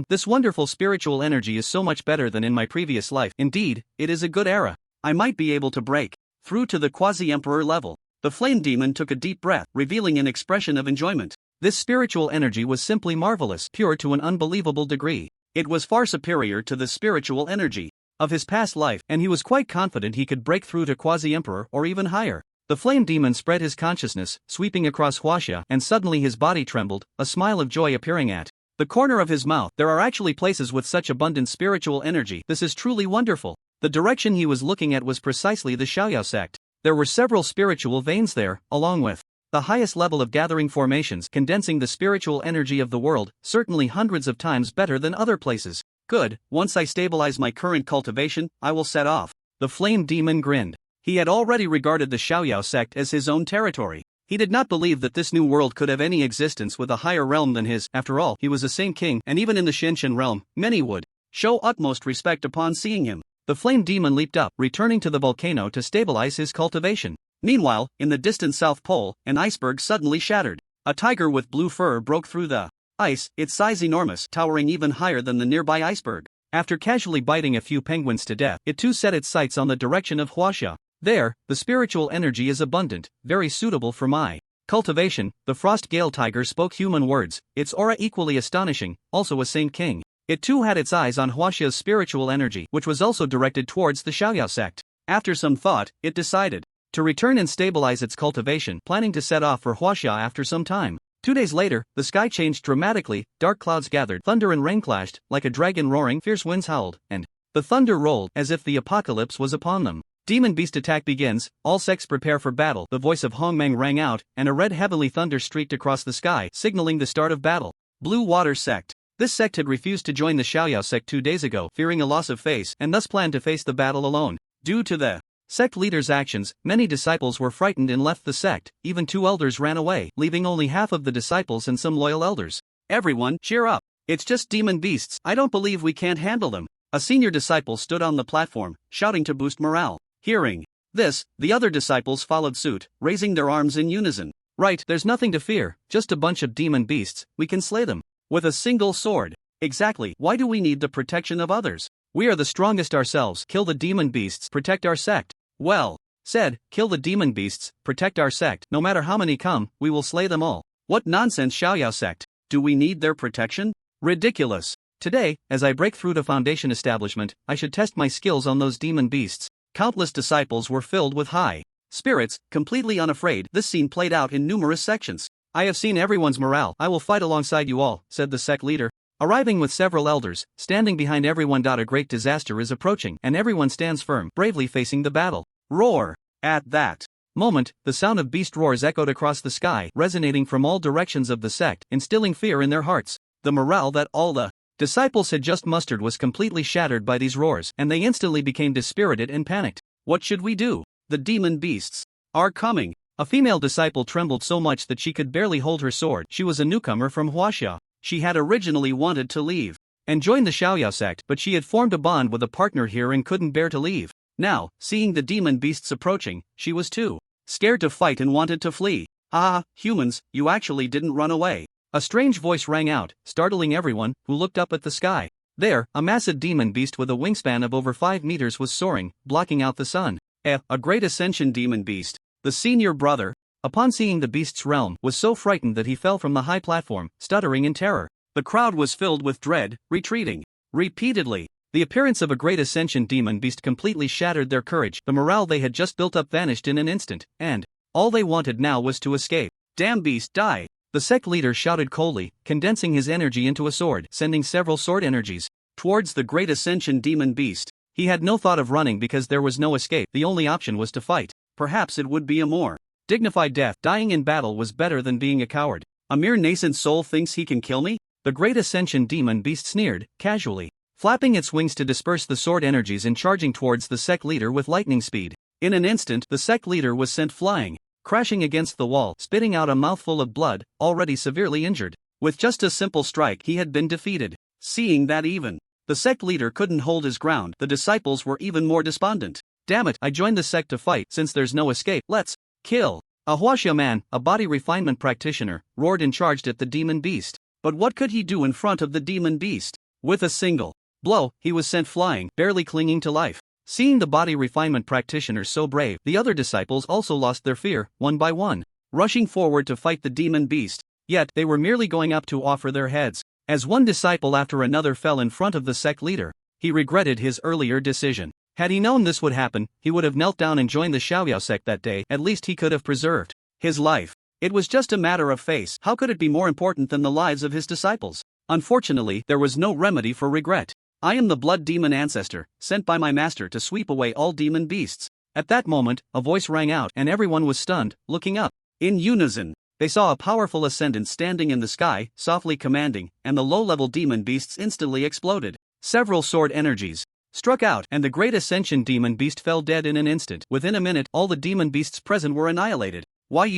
Speaker 2: This wonderful spiritual energy is so much better than in my previous life. Indeed, it is a good era. I might be able to break through to the quasi-emperor level. The flame demon took a deep breath, revealing an expression of enjoyment. This spiritual energy was simply marvelous, pure to an unbelievable degree. It was far superior to the spiritual energy of his past life, and he was quite confident he could break through to quasi-emperor or even higher. The flame demon spread his consciousness, sweeping across Huaxia, and suddenly his body trembled, a smile of joy appearing at the corner of his mouth. There are actually places with such abundant spiritual energy. This is truly wonderful. The direction he was looking at was precisely the Xiaoyao sect. There were several spiritual veins there, along with the highest level of gathering formations, condensing the spiritual energy of the world, certainly hundreds of times better than other places. Good, once I stabilize my current cultivation, I will set off. The flame demon grinned. He had already regarded the Xiaoyao sect as his own territory. He did not believe that this new world could have any existence with a higher realm than his. After all, he was a saint king, and even in the Shenshen realm, many would show utmost respect upon seeing him. The flame demon leaped up, returning to the volcano to stabilize his cultivation. Meanwhile, in the distant South Pole, an iceberg suddenly shattered. A tiger with blue fur broke through the ice, its size enormous, towering even higher than the nearby iceberg. After casually biting a few penguins to death, it too set its sights on the direction of Huaxia. There, the spiritual energy is abundant, very suitable for my cultivation. The frost gale tiger spoke human words, its aura equally astonishing, also a saint king. It too had its eyes on Huaxia's spiritual energy, which was also directed towards the Xiaoyao sect. After some thought, it decided to return and stabilize its cultivation, planning to set off for Huaxia after some time. 2 days later, the sky changed dramatically, dark clouds gathered, thunder and rain clashed, like a dragon roaring, fierce winds howled, and the thunder rolled, as if the apocalypse was upon them. Demon beast attack begins, all sects prepare for battle. The voice of Hongmeng rang out, and a red heavenly thunder streaked across the sky, signaling the start of battle. Blue Water Sect. This sect had refused to join the Xiaoyao sect 2 days ago, fearing a loss of face, and thus planned to face the battle alone. Due to the sect leader's actions, many disciples were frightened and left the sect. Even 2 elders ran away, leaving only half of the disciples and some loyal elders. Everyone, cheer up. It's just demon beasts. I don't believe we can't handle them. A senior disciple stood on the platform, shouting to boost morale. Hearing this, the other disciples followed suit, raising their arms in unison. Right, there's nothing to fear, just a bunch of demon beasts. We can slay them with a single sword. Exactly, why do we need the protection of others? We are the strongest ourselves. Kill the demon beasts, protect our sect. Well said, kill the demon beasts, protect our sect. No matter how many come, we will slay them all. What nonsense, Xiaoyao sect. Do we need their protection? Ridiculous. Today, as I break through to foundation establishment, I should test my skills on those demon beasts. Countless disciples were filled with high spirits, completely unafraid. This scene played out in numerous sections. I have seen everyone's morale. I will fight alongside you all, said the sect leader.
Speaker 1: arriving with several elders, standing behind everyone. A great disaster is approaching, and everyone stands firm, bravely facing the battle. Roar!
Speaker 2: At that
Speaker 1: moment, the sound of beast roars echoed across the sky, resonating from all directions of the sect, instilling fear in their hearts. The morale that all the disciples had just mustered was completely shattered by these roars, and they instantly became dispirited and panicked.
Speaker 2: What should we do? The demon beasts are coming.
Speaker 1: A female disciple trembled so much that she could barely hold her sword. She was a newcomer from Huaxia.
Speaker 2: She had originally wanted to leave
Speaker 1: and join the Xiaoyao sect, but she had formed a bond with a partner here and couldn't bear to leave.
Speaker 2: Now, seeing the demon beasts approaching, she was too scared to fight and wanted to flee. Ah, humans, you actually didn't run away.
Speaker 1: A strange voice rang out, startling everyone who looked up at the sky. There, a massive demon beast with a wingspan of over 5 meters was soaring, blocking out the sun.
Speaker 2: A great ascension demon beast. The senior brother,
Speaker 1: upon seeing the beast's realm, was so frightened that he fell from the high platform, stuttering in terror.
Speaker 2: The crowd was filled with dread, retreating repeatedly.
Speaker 1: The appearance of a great ascension demon beast completely shattered their courage. The morale they had just built up vanished in an instant, and all they wanted now was to escape.
Speaker 2: Damn beast, die!
Speaker 1: The sect leader shouted coldly, condensing his energy into a sword, sending several sword energies
Speaker 2: towards the great ascension demon beast.
Speaker 1: He had no thought of running because there was no escape. The only option was to fight.
Speaker 2: Perhaps it would be a more
Speaker 1: dignified death. Dying in battle was better than being a coward.
Speaker 2: A mere nascent soul thinks he can kill me?
Speaker 1: The great ascension demon beast sneered, casually, flapping its wings to disperse the sword energies and charging towards the sect leader with lightning speed.
Speaker 2: In an instant,
Speaker 1: the sect leader was sent flying, crashing against the wall, spitting out a mouthful of blood, already severely injured.
Speaker 2: With just a simple strike, he had been defeated. Seeing that even the sect leader couldn't hold his ground, the disciples were even more despondent.
Speaker 1: Damn it, I joined the sect to fight. Since there's no escape, let's kill. A Huaxia man, a body refinement practitioner, roared and charged at the demon beast.
Speaker 2: But what could he do in front of the demon beast? With a single blow, he was sent flying, barely clinging to life.
Speaker 1: Seeing the body refinement practitioner so brave, the other disciples also lost their fear, one by one,
Speaker 2: rushing forward to fight the demon beast.
Speaker 1: Yet, they were merely going up to offer their heads. As one disciple after another fell in front of the sect leader, he regretted his earlier decision. Had he known this would happen, he would have knelt down and joined the Xiaoyao sect that day. At least he could have preserved
Speaker 2: his life. It was just a matter of face. How could it be more important than the lives of his disciples? Unfortunately, there was no remedy for regret. I am the blood demon ancestor, sent by my master to sweep away all demon beasts.
Speaker 1: At that moment, a voice rang out and everyone was stunned, looking up.
Speaker 2: In unison,
Speaker 1: they saw a powerful ascendant standing in the sky, softly commanding, and the low-level demon beasts instantly exploded. Several sword energies struck out, and the great ascension demon beast fell dead in an instant. Within a minute, all the demon beasts present were annihilated.
Speaker 2: Why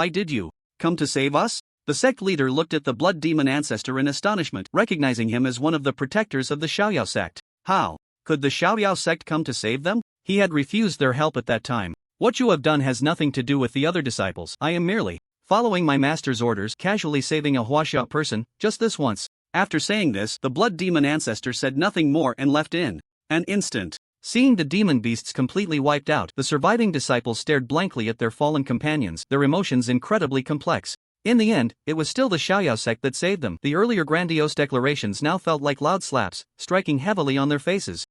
Speaker 2: did you come to save us?
Speaker 1: The sect leader looked at the blood demon ancestor in astonishment, recognizing him as one of the protectors of the Xiaoyao sect.
Speaker 2: How could the Xiaoyao sect come to save them?
Speaker 1: He had refused their help at that time. What you have done has nothing to do with the other disciples. I am merely following my master's orders, casually saving a Huaxia person, just this once.
Speaker 2: After saying this, the blood demon ancestor said nothing more and left in an instant.
Speaker 1: Seeing the demon beasts completely wiped out, the surviving disciples stared blankly at their fallen companions, their emotions incredibly complex. In the end, it was still the Xiaoyao sect that saved them. The earlier grandiose declarations now felt like loud slaps, striking heavily on their faces.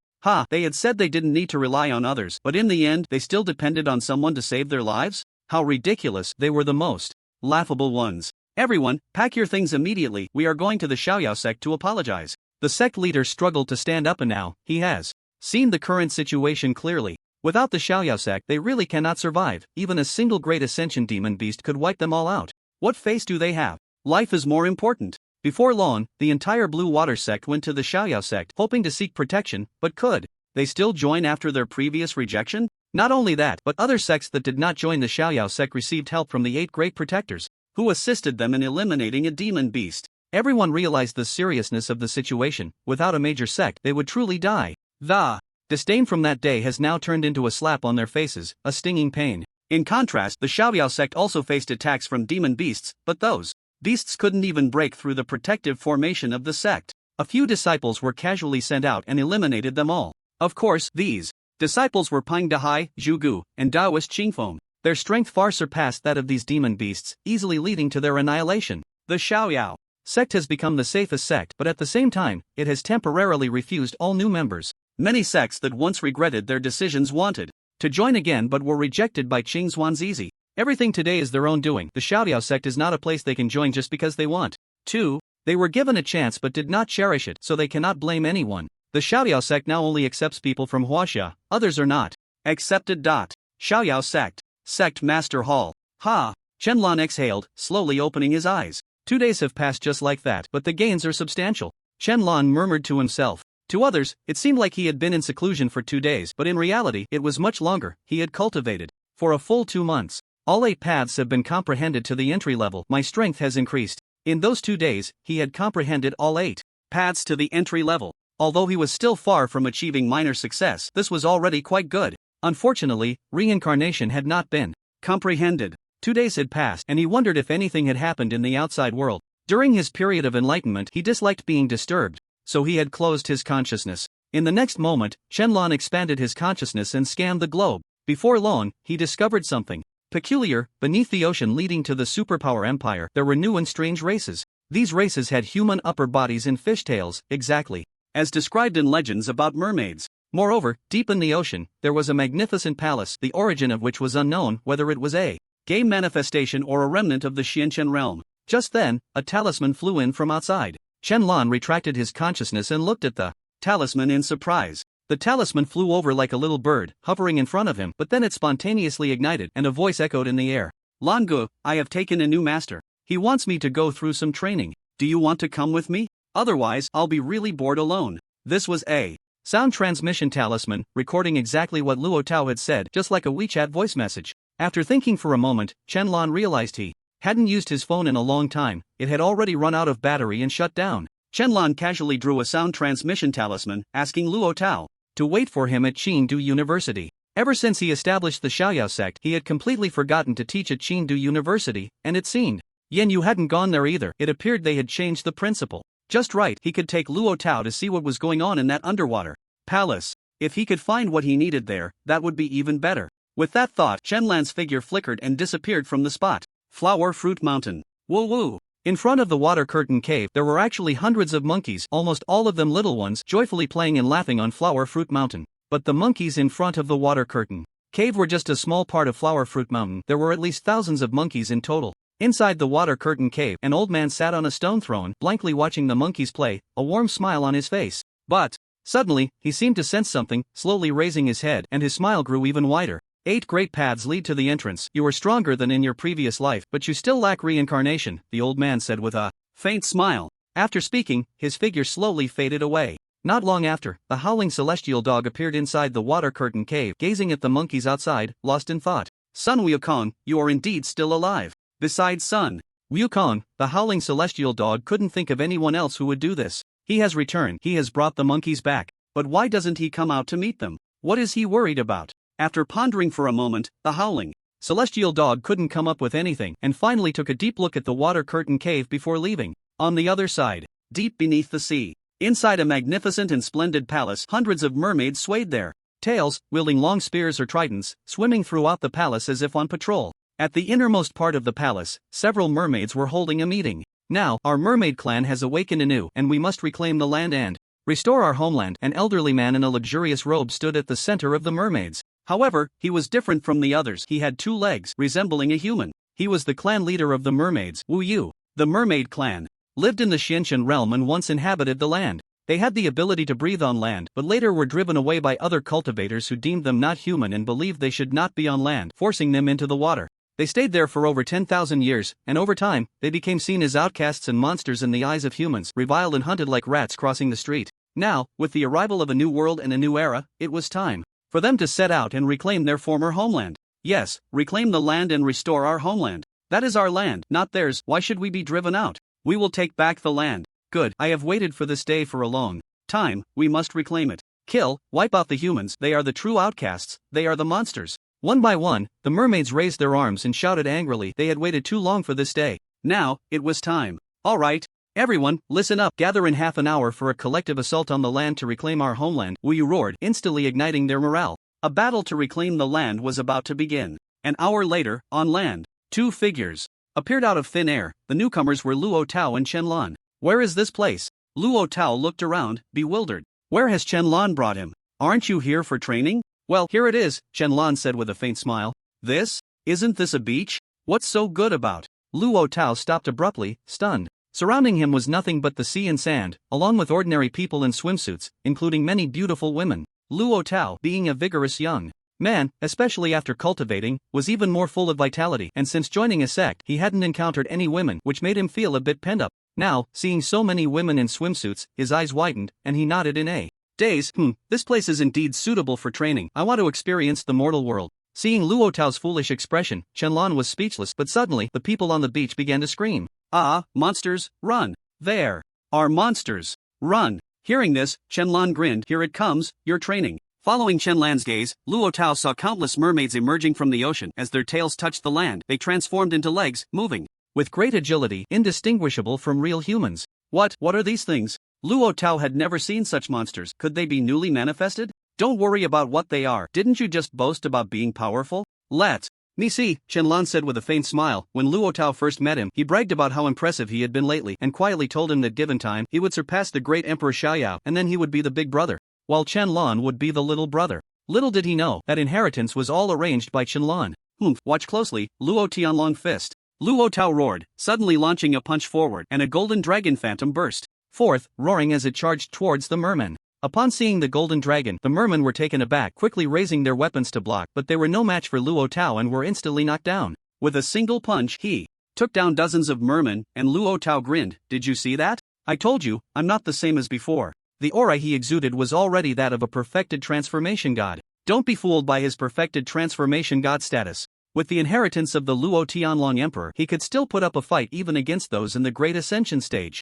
Speaker 2: They had said they didn't need to rely on others, but in the end, they still depended on someone to save their lives? How ridiculous.
Speaker 1: They were the most
Speaker 2: laughable ones. Everyone, pack your things immediately. We are going to the Xiaoyao sect to apologize.
Speaker 1: The sect leader struggled to stand up, and now he has seen the current situation clearly. Without the Xiaoyao sect, they really cannot survive. Even a single great ascension demon beast could wipe them all out.
Speaker 2: What face do they have? Life is more important.
Speaker 1: Before long, the entire Blue Water sect went to the Xiaoyao sect, hoping to seek protection, but could
Speaker 2: they still join after their previous rejection?
Speaker 1: Not only that, but other sects that did not join the Xiaoyao sect received help from the 8 great protectors,
Speaker 2: who assisted them in eliminating a demon beast.
Speaker 1: Everyone realized the seriousness of the situation. Without a major sect, they would truly die. The disdain from that day has now turned into a slap on their faces, a stinging pain.
Speaker 2: In contrast, the Xiaoyao sect also faced attacks from demon beasts, but those beasts couldn't even break through the protective formation of the sect.
Speaker 1: A few disciples were casually sent out and eliminated them all.
Speaker 2: Of course, these disciples were Pang Dahai, Zhugu, and Daoist Qingfeng.
Speaker 1: Their strength far surpassed that of these demon beasts, easily leading to their annihilation.
Speaker 2: The Xiaoyao
Speaker 1: sect has become the safest sect, but at the same time, it has temporarily refused all new members.
Speaker 2: Many sects that once regretted their decisions wanted
Speaker 1: to join again but were rejected by Qing Zhuangzizi. Everything today is their own doing. The Xiaoyao sect is not a place they can join just because they want to. They were given a chance but did not cherish it, so they cannot blame anyone. The Xiaoyao sect now only accepts people from Huaxia, others are not
Speaker 2: accepted. Xiaoyao sect. Sect Master Hall. Ha! Qianlan exhaled, slowly opening his eyes.
Speaker 1: 2 days have passed just like that, but the gains are substantial. Qianlan murmured to himself. To others, it seemed like he had been in seclusion for 2 days, but in reality, it was much longer. He had cultivated for a full 2 months. All 8 paths have been comprehended to the entry level. My strength has increased. In those 2 days, he had comprehended all 8
Speaker 2: paths to the entry level. Although he was still far from achieving minor success, this was already quite good.
Speaker 1: Unfortunately, reincarnation had not been
Speaker 2: comprehended.
Speaker 1: 2 days had passed, and he wondered if anything had happened in the outside world. During his period of enlightenment, he disliked being disturbed, so he had closed his consciousness. In the next moment, Qianlan expanded his consciousness and scanned the globe. Before long, he discovered something peculiar. Beneath the ocean leading to the superpower empire, there were new and strange races. These races had human upper bodies and fishtails, exactly
Speaker 2: as described in legends about mermaids.
Speaker 1: Moreover, deep in the ocean, there was a magnificent palace, the origin of which was unknown, whether it was a
Speaker 2: game manifestation or a remnant of the Xianqian realm.
Speaker 1: Just then, a talisman flew in from outside. Qianlan retracted his consciousness and looked at the
Speaker 2: talisman in surprise.
Speaker 1: The talisman flew over like a little bird, hovering in front of him, but then it spontaneously ignited, and a voice echoed in the air.
Speaker 2: Langu, I have taken a new master. He wants me to go through some training. Do you want to come with me? Otherwise, I'll be really bored alone. This was a
Speaker 1: sound transmission talisman, recording exactly what Luo Tao had said, just like a WeChat voice message. After thinking for a moment, Qianlan realized he hadn't used his phone in a long time. It had already run out of battery and shut down.
Speaker 2: Qianlan casually drew a sound transmission talisman, asking Luo Tao
Speaker 1: to wait for him at Qingdu University. Ever since he established the Xiaoyao sect, he had completely forgotten to teach at Qingdu University, and it seemed Yen Yu hadn't gone there either. It appeared they had changed the principal. Just right, he could take Luo Tao to see what was going on in that underwater palace. If he could find what he needed there, that would be even better. With that thought, Qianlan's figure flickered and disappeared from the spot. Flower Fruit Mountain. Woo woo! In front of the water curtain cave, there were actually hundreds of monkeys, almost all of them little ones, joyfully playing and laughing on Flower Fruit Mountain. But the monkeys in front of the water curtain cave were just a small part of Flower Fruit Mountain. There were at least thousands of monkeys in total. Inside the water curtain cave, an old man sat on a stone throne, blankly watching the monkeys play, a warm smile on his face. But suddenly, he seemed to sense something, slowly raising his head, and his smile grew even wider. 8 great paths lead to the entrance. You are stronger than in your previous life, but you still lack reincarnation, the old man said with a
Speaker 2: faint smile.
Speaker 1: After speaking, his figure slowly faded away. Not long after, the howling celestial dog appeared inside the water curtain cave, gazing at the monkeys outside, lost in thought.
Speaker 2: Sun Wukong, you are indeed still alive. Besides Sun
Speaker 1: Wukong, the howling celestial dog couldn't think of anyone else who would do this. He has returned. He has brought the monkeys back. But why doesn't he come out to meet them? What is he worried about?
Speaker 2: After pondering for a moment, the howling
Speaker 1: celestial dog couldn't come up with anything, and finally took a deep look at the water curtain cave before leaving. On the other side,
Speaker 2: deep beneath the sea, inside a magnificent and splendid palace, hundreds of mermaids swayed their
Speaker 1: tails, wielding long spears or tridents, swimming throughout the palace as if on patrol. At the innermost part of the palace, several mermaids were holding a meeting. Now, our mermaid clan has awakened anew, and we must reclaim the land and restore our homeland. An elderly man in a luxurious robe stood at the center of the mermaids.
Speaker 2: However, he was different from the others. He had 2 legs, resembling a human.
Speaker 1: He was the clan leader of the mermaids, Wu Yu.
Speaker 2: The mermaid clan
Speaker 1: lived in the Xianqian realm and once inhabited the land. They had the ability to breathe on land, but later were driven away by other cultivators who deemed them not human and believed they should not be on land, forcing them into the water. They stayed there for over 10,000 years, and over time, they became seen as outcasts and monsters in the eyes of humans, reviled and hunted like rats crossing the street. Now, with the arrival of a new world and a new era, it was time for them to set out and reclaim their former homeland. Yes, reclaim the land and restore our homeland. That is our land, not theirs. Why should we be driven out? We will take back the land. Good, I have waited for this day for a long time. We must reclaim it. Kill, wipe out the humans. They are the true outcasts. They are the monsters. One by one, the mermaids raised their arms and shouted angrily. They had waited too long for this day. Now, it was time. All right, everyone, listen up. Gather in half an hour for a collective assault on the land to reclaim our homeland. Wu Yu roared, instantly igniting their morale. A battle to reclaim the land was about to begin. An hour later, on land, 2 figures appeared out of thin air. The newcomers were Luo Tao and Qianlan. Where is this place? Luo Tao looked around, bewildered. Where has Qianlan brought him? Aren't you here for training? Well, here it is, Qianlan said with a faint smile. Isn't this a beach? What's so good about? Luo Tao stopped abruptly, stunned. Surrounding him was nothing but the sea and sand, along with ordinary people in swimsuits, including many beautiful women. Luo Tao, being a vigorous young man, especially after cultivating, was even more full of vitality, and since joining a sect he hadn't encountered any women, which made him feel a bit pent up. Now, seeing so many women in swimsuits, his eyes widened, and he nodded in a daze. This place is indeed suitable for training. I want to experience the mortal world. Seeing Luo Tao's foolish expression, Qianlan was speechless, but suddenly, the people on the beach began to scream.
Speaker 2: Ah, monsters, run! There are monsters, run! Hearing this, Qianlan grinned. Here it comes, your training. Following Qianlan's gaze, Luo Tao saw countless mermaids emerging from the ocean. As their tails touched the land, they transformed into legs, moving
Speaker 1: with great agility, indistinguishable from real humans.
Speaker 2: What are these things? Luo Tao had never seen such monsters. Could they be newly manifested? Don't worry about what they are. Didn't you just boast about being powerful? Let me see, Qianlan said with a faint smile. When Luo Tao first met him, he bragged about how impressive he had been lately, and quietly told him that given time, he would surpass the great Emperor Xiaoyao, and then he would be the big brother, while Qianlan would be the little brother. Little did he know that inheritance was all arranged by Qianlan. Watch closely, Luo Tianlong fist. Luo Tao roared, suddenly launching a punch forward, and a golden dragon phantom burst forth, roaring as it charged towards the mermen. Upon seeing the golden dragon, the mermen were taken aback, quickly raising their weapons to block, but they were no match for Luo Tao and were instantly knocked down. With a single punch, he took down dozens of mermen, and Luo Tao grinned. Did you see that? I told you, I'm not the same as before. The aura he exuded was already that of a perfected transformation god. Don't be fooled by his perfected transformation god status. With the inheritance of the Luo Tianlong Emperor, he could still put up a fight even against those in the Great Ascension stage.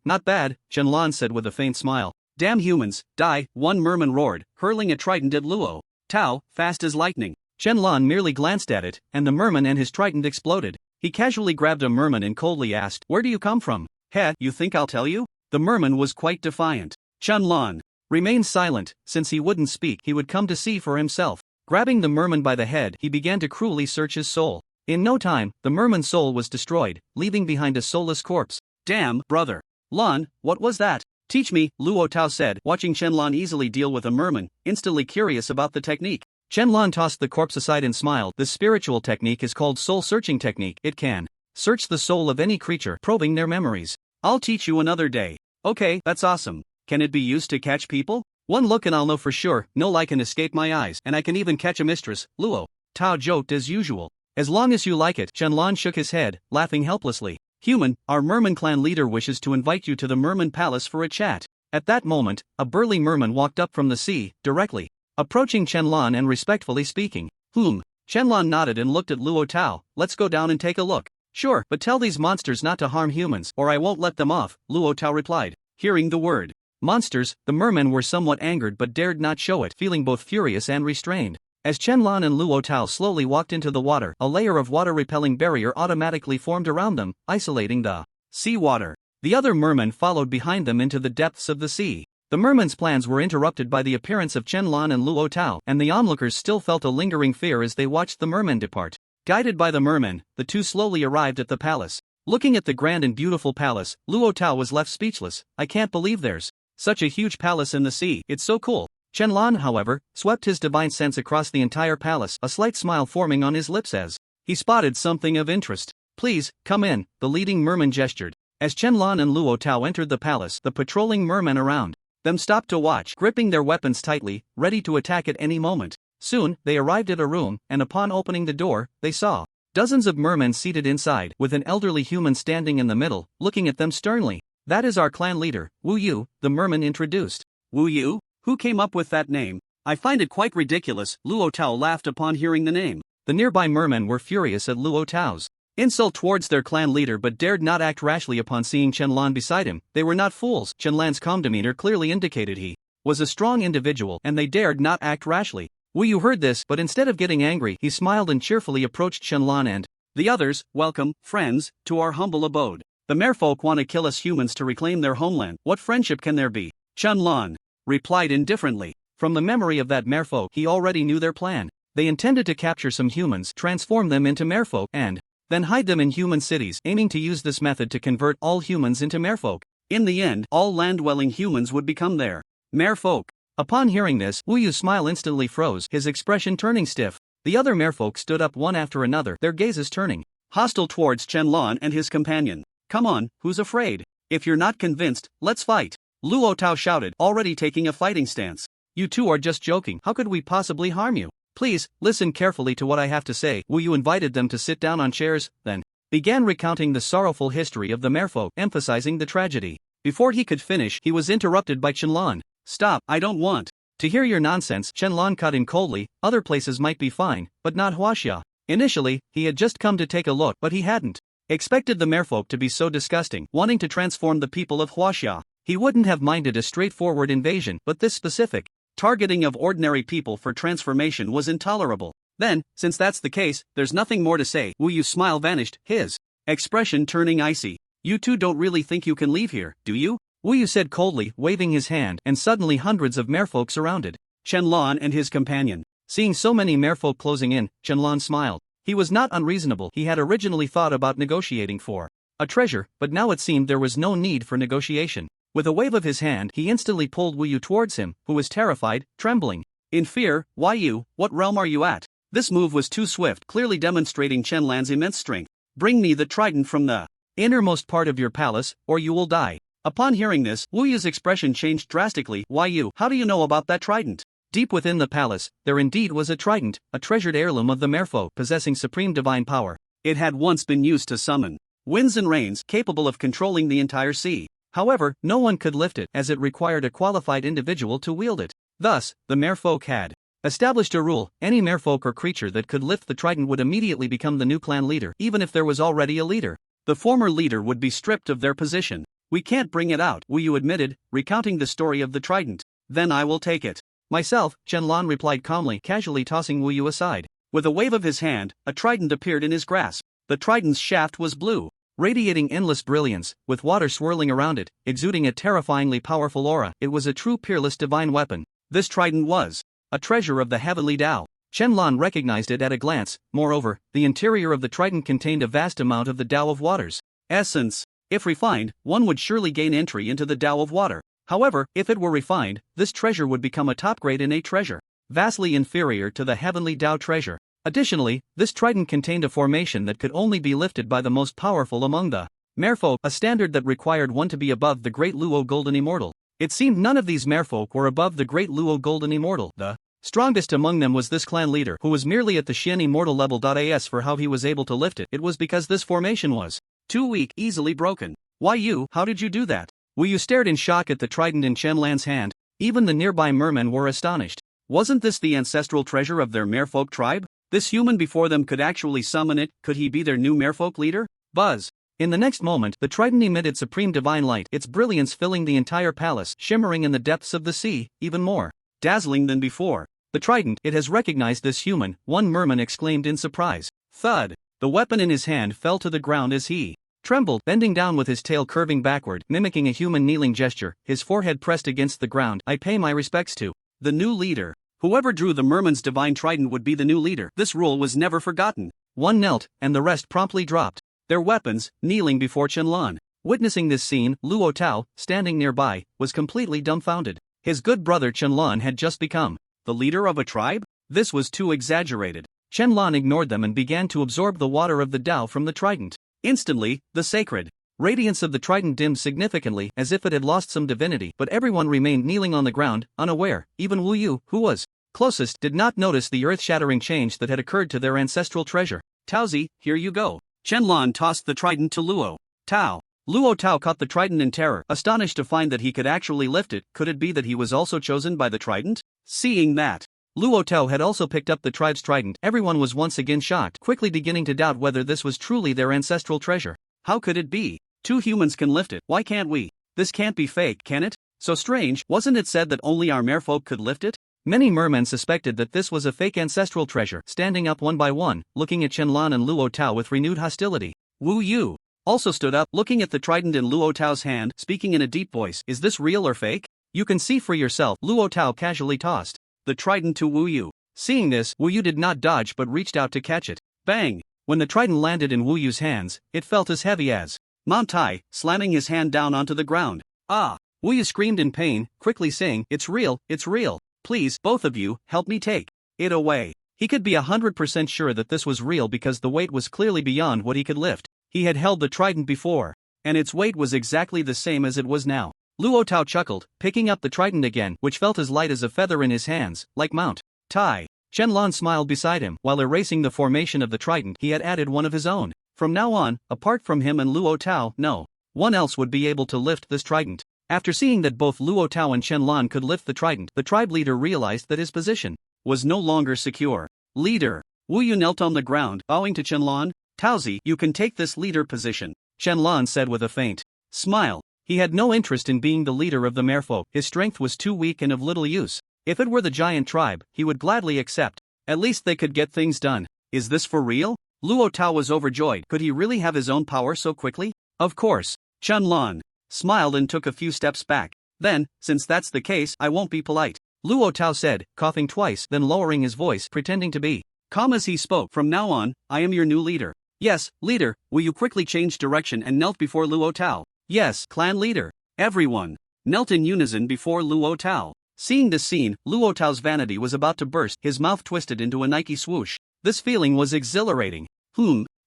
Speaker 2: Not bad, Qianlan said with a faint smile. Damn humans, die, one merman roared, hurling a trident at Luo Tao, fast as lightning.
Speaker 1: Qianlan merely glanced at it, and the merman and his trident exploded. He casually grabbed a merman and coldly asked, "Where do you come from?"
Speaker 2: "Heh, you think I'll tell you?" The merman was quite defiant. Qianlan
Speaker 1: remained silent. Since he wouldn't speak, he would come to see for himself. Grabbing the merman by the head, he began to cruelly search his soul. In no time, the merman's soul was destroyed, leaving behind a soulless corpse.
Speaker 2: Damn, brother. Lan, what was that? Teach me, Luo Tao said, watching Qianlan easily deal with a merman, instantly curious about the technique.
Speaker 1: Qianlan tossed the corpse aside and smiled. This spiritual technique is called soul-searching technique. It can search the soul of any creature, probing their memories.
Speaker 2: I'll teach you another day. Okay, that's awesome. Can it be used to catch people?
Speaker 1: One look and I'll know for sure. No lie can escape my eyes, and I can even catch a mistress. Luo Tao joked as usual. As long as you like it. Qianlan shook his head, laughing helplessly. Human, our merman clan leader wishes to invite you to the merman palace for a chat. At that moment, a burly merman walked up from the sea, directly approaching Qianlan and respectfully speaking. Qianlan nodded and looked at Luo Tao. Let's go down and take a look. Sure, but tell these monsters not to harm humans, or I won't let them off, Luo Tao replied. Hearing the word monsters, the mermen were somewhat angered but dared not show it, feeling both furious and restrained. As Qianlan and Luo Tao slowly walked into the water, a layer of water-repelling barrier automatically formed around them, isolating the sea water. The other mermen followed behind them into the depths of the sea. The mermen's plans were interrupted by the appearance of Qianlan and Luo Tao, and the onlookers still felt a lingering fear as they watched the mermen depart. Guided by the mermen, the two slowly arrived at the palace. Looking at the grand and beautiful palace, Luo Tao was left speechless. I can't believe there's such a huge palace in the sea. It's so cool. Qianlan, however, swept his divine sense across the entire palace, a slight smile forming on his lips as he spotted something of interest. Please, come in, the leading merman gestured. As Qianlan and Luo Tao entered the palace, the patrolling mermen around them stopped to watch, gripping their weapons tightly, ready to attack at any moment. Soon, they arrived at a room, and upon opening the door, they saw dozens of mermen seated inside, with an elderly human standing in the middle, looking at them sternly. That is our clan leader, Wu Yu, the merman introduced.
Speaker 2: Wu Yu? Who came up with that name? I find it quite ridiculous, Luo Tao laughed upon hearing the name.
Speaker 1: The nearby mermen were furious at Luo Tao's insult towards their clan leader but dared not act rashly upon seeing Qianlan beside him. They were not fools. Qianlan's calm demeanor clearly indicated he was a strong individual, and they dared not act rashly. Wu Yu heard this, but instead of getting angry, he smiled and cheerfully approached Qianlan and
Speaker 2: the others. Welcome, friends, to our humble abode. The merfolk want to kill us humans to reclaim their homeland. What friendship can there be? Qianlan replied indifferently. From the memory of that merfolk, he already knew their plan. They intended to capture some humans, transform them into merfolk, and then hide them in human cities, aiming to use this method to convert all humans into merfolk. In the end, all land-dwelling humans would become their merfolk. Upon hearing this, Wu Yu's smile instantly froze, his expression turning stiff. The other merfolk stood up one after another, their gazes turning hostile towards Qianlan and his companion. Come on, who's afraid? If you're not convinced, let's fight. Luo Tao shouted, already taking a fighting stance.
Speaker 1: You two are just joking. How could we possibly harm you? Please, listen carefully to what I have to say. Wu Yu invited them to sit down on chairs, then began recounting the sorrowful history of the merfolk, emphasizing the tragedy. Before he could finish, he was interrupted by Qianlan.
Speaker 2: Stop, I don't want
Speaker 1: to hear your nonsense. Qianlan cut in coldly. Other places might be fine, but not Huaxia. Initially, he had just come to take a look, but he hadn't expected the merfolk to be so disgusting, wanting to transform the people of Huaxia. He wouldn't have minded a straightforward invasion, but this specific targeting of ordinary people for transformation was intolerable. Then, since that's the case, there's nothing more to say. Wu Yu's smile vanished, his expression turning icy. You two don't really think you can leave here, do you? Wu Yu said coldly, waving his hand, and suddenly hundreds of merfolk surrounded
Speaker 2: Qianlan and his companion.
Speaker 1: Seeing so many merfolk closing in, Qianlan smiled. He was not unreasonable. He had originally thought about negotiating for a treasure, but now it seemed there was no need for negotiation. With a wave of his hand, he instantly pulled Wu Yu towards him, who was terrified, trembling
Speaker 2: in fear. Why you? What realm are you at? This move was too swift, clearly demonstrating Qianlan's immense strength. Bring me the trident from the
Speaker 1: innermost part of your palace, or you will die.
Speaker 2: Upon hearing this, Wu Yu's expression changed drastically. Why you? How do you know about that trident?
Speaker 1: Deep within the palace, there indeed was a trident, a treasured heirloom of the merfolk possessing supreme divine power.
Speaker 2: It had once been used to summon winds and rains, capable of controlling the entire sea.
Speaker 1: However, no one could lift it, as it required a qualified individual to wield it. Thus, the merfolk had established a rule: any merfolk or creature that could lift the trident would immediately become the new clan leader, even if there was already a leader.
Speaker 2: The former leader would be stripped of their position. We can't bring it out, Wu Yu admitted, recounting the story of the trident. Then I will take it.
Speaker 1: Myself, Qianlan replied calmly, casually tossing Wu Yu aside.
Speaker 2: With a wave of his hand, a trident appeared in his grasp. The trident's shaft was blue,
Speaker 1: radiating endless brilliance, with water swirling around it, exuding a terrifyingly powerful aura. It was a true peerless divine weapon.
Speaker 2: This trident was
Speaker 1: a treasure of the heavenly Tao. Qianlan recognized it at a glance. Moreover, the interior of the trident contained a vast amount of the Tao of waters
Speaker 2: essence. If refined, one would surely gain entry into the Tao of water. However, if it were refined, this treasure would become a top-grade innate treasure, vastly inferior to the heavenly Tao treasure. Additionally, this trident contained a formation that could only be lifted by the most powerful among the merfolk, a standard that required one to be above the great Luo Golden Immortal. It seemed none of these merfolk were above the great Luo Golden Immortal. The strongest among them was this clan leader, who was merely at the Xian Immortal level. As for how he was able to lift it, it was because this formation was too weak, easily broken. Why you? How did you do that? Wu Yu stared in shock at the trident in Qianlan's hand. Even the nearby mermen were astonished. Wasn't this the ancestral treasure of their merfolk tribe? This human before them could actually summon it. Could he be their new merfolk leader? Buzz.
Speaker 1: In the next moment, the trident emitted supreme divine light, its brilliance filling the entire palace, shimmering in the depths of the sea, even more
Speaker 2: dazzling than before.
Speaker 1: The trident, it has recognized this human, one merman exclaimed in surprise. Thud. The weapon in his hand fell to the ground as he trembled, bending down with his tail curving backward, mimicking a human kneeling gesture, his forehead pressed against the ground. I pay my respects to
Speaker 2: the new leader. Whoever drew the merman's divine trident would be the new leader. This rule was never forgotten.
Speaker 1: One knelt, and the rest promptly dropped
Speaker 2: their weapons, kneeling before Qianlan.
Speaker 1: Witnessing this scene, Luo Tao, standing nearby, was completely dumbfounded. His good brother Qianlan had just become
Speaker 2: the leader of a tribe? This was too exaggerated.
Speaker 1: Qianlan ignored them and began to absorb the water of the Tao from the trident.
Speaker 2: Instantly, the sacred
Speaker 1: radiance of the trident dimmed significantly, as if it had lost some divinity, but everyone remained kneeling on the ground, unaware. Even Wu Yu, who was closest, did not notice the earth-shattering change that had occurred to their ancestral treasure.
Speaker 2: Taozi, here you go. Qianlan tossed the trident to Luo Tao. Luo Tao caught the trident in terror, astonished to find that he could actually lift it. Could it be that he was also chosen by the trident? Seeing that
Speaker 1: Luo Tao had also picked up the tribe's trident, everyone was once again shocked, quickly beginning to doubt whether this was truly their ancestral treasure.
Speaker 2: How could it be? Two humans can lift it, why can't we? This can't be fake, can it? So strange, wasn't it said that only our merfolk could lift it?
Speaker 1: Many mermen suspected that this was a fake ancestral treasure, standing up one by one, looking at Qianlan and Luo Tao with renewed hostility.
Speaker 2: Wu Yu also stood up, looking at the trident in Luo Tao's hand, speaking in a deep voice. Is this real or fake?
Speaker 1: You can see for yourself, Luo Tao casually tossed
Speaker 2: the trident to Wu Yu.
Speaker 1: Seeing this, Wu Yu did not dodge but reached out to catch it.
Speaker 2: Bang!
Speaker 1: When the trident landed in Wu Yu's hands, it felt as heavy as
Speaker 2: Mount Tai, slamming his hand down onto the ground. Ah!
Speaker 1: Wu Yu screamed in pain, quickly saying, it's real, it's real. Please, both of you, help me take it away. He could be 100% sure that this was real because the weight was clearly beyond what he could lift. He had held the trident before,
Speaker 2: and its weight was exactly the same as it was now. Luo Tao chuckled, picking up the trident again, which felt as light as a feather in his hands, like Mount Tai. Shenlong smiled beside him. While erasing the formation of the trident, he had added one of his own. From now on, apart from him and Luo Tao, no one else would be able to lift this trident. After seeing that both Luo Tao and Shenlong could lift the trident, the tribe leader realized that his position was no longer secure. Leader. Wu Yu knelt on the ground, bowing to Shenlong. Taozi, you can take this leader position, Shenlong said with a faint smile. He had no interest in being the leader of the merfolk. His strength was too weak and of little use. If it were the giant tribe, he would gladly accept. At least they could get things done. Is this for real? Luo Tao was overjoyed. Could he really have his own power so quickly? Of course. Shenlong smiled and took a few steps back. Then, since that's the case, I won't be polite, Luo Tao said, coughing twice, then lowering his voice, pretending to be calm as he spoke. From now on, I am your new leader. Yes, leader. Will you quickly change direction and knelt before Luo Tao? Yes, clan leader. Everyone knelt in unison before Luo Tao. Seeing this scene, Luo Tao's vanity was about to burst, his mouth twisted into a Nike swoosh. This feeling was exhilarating.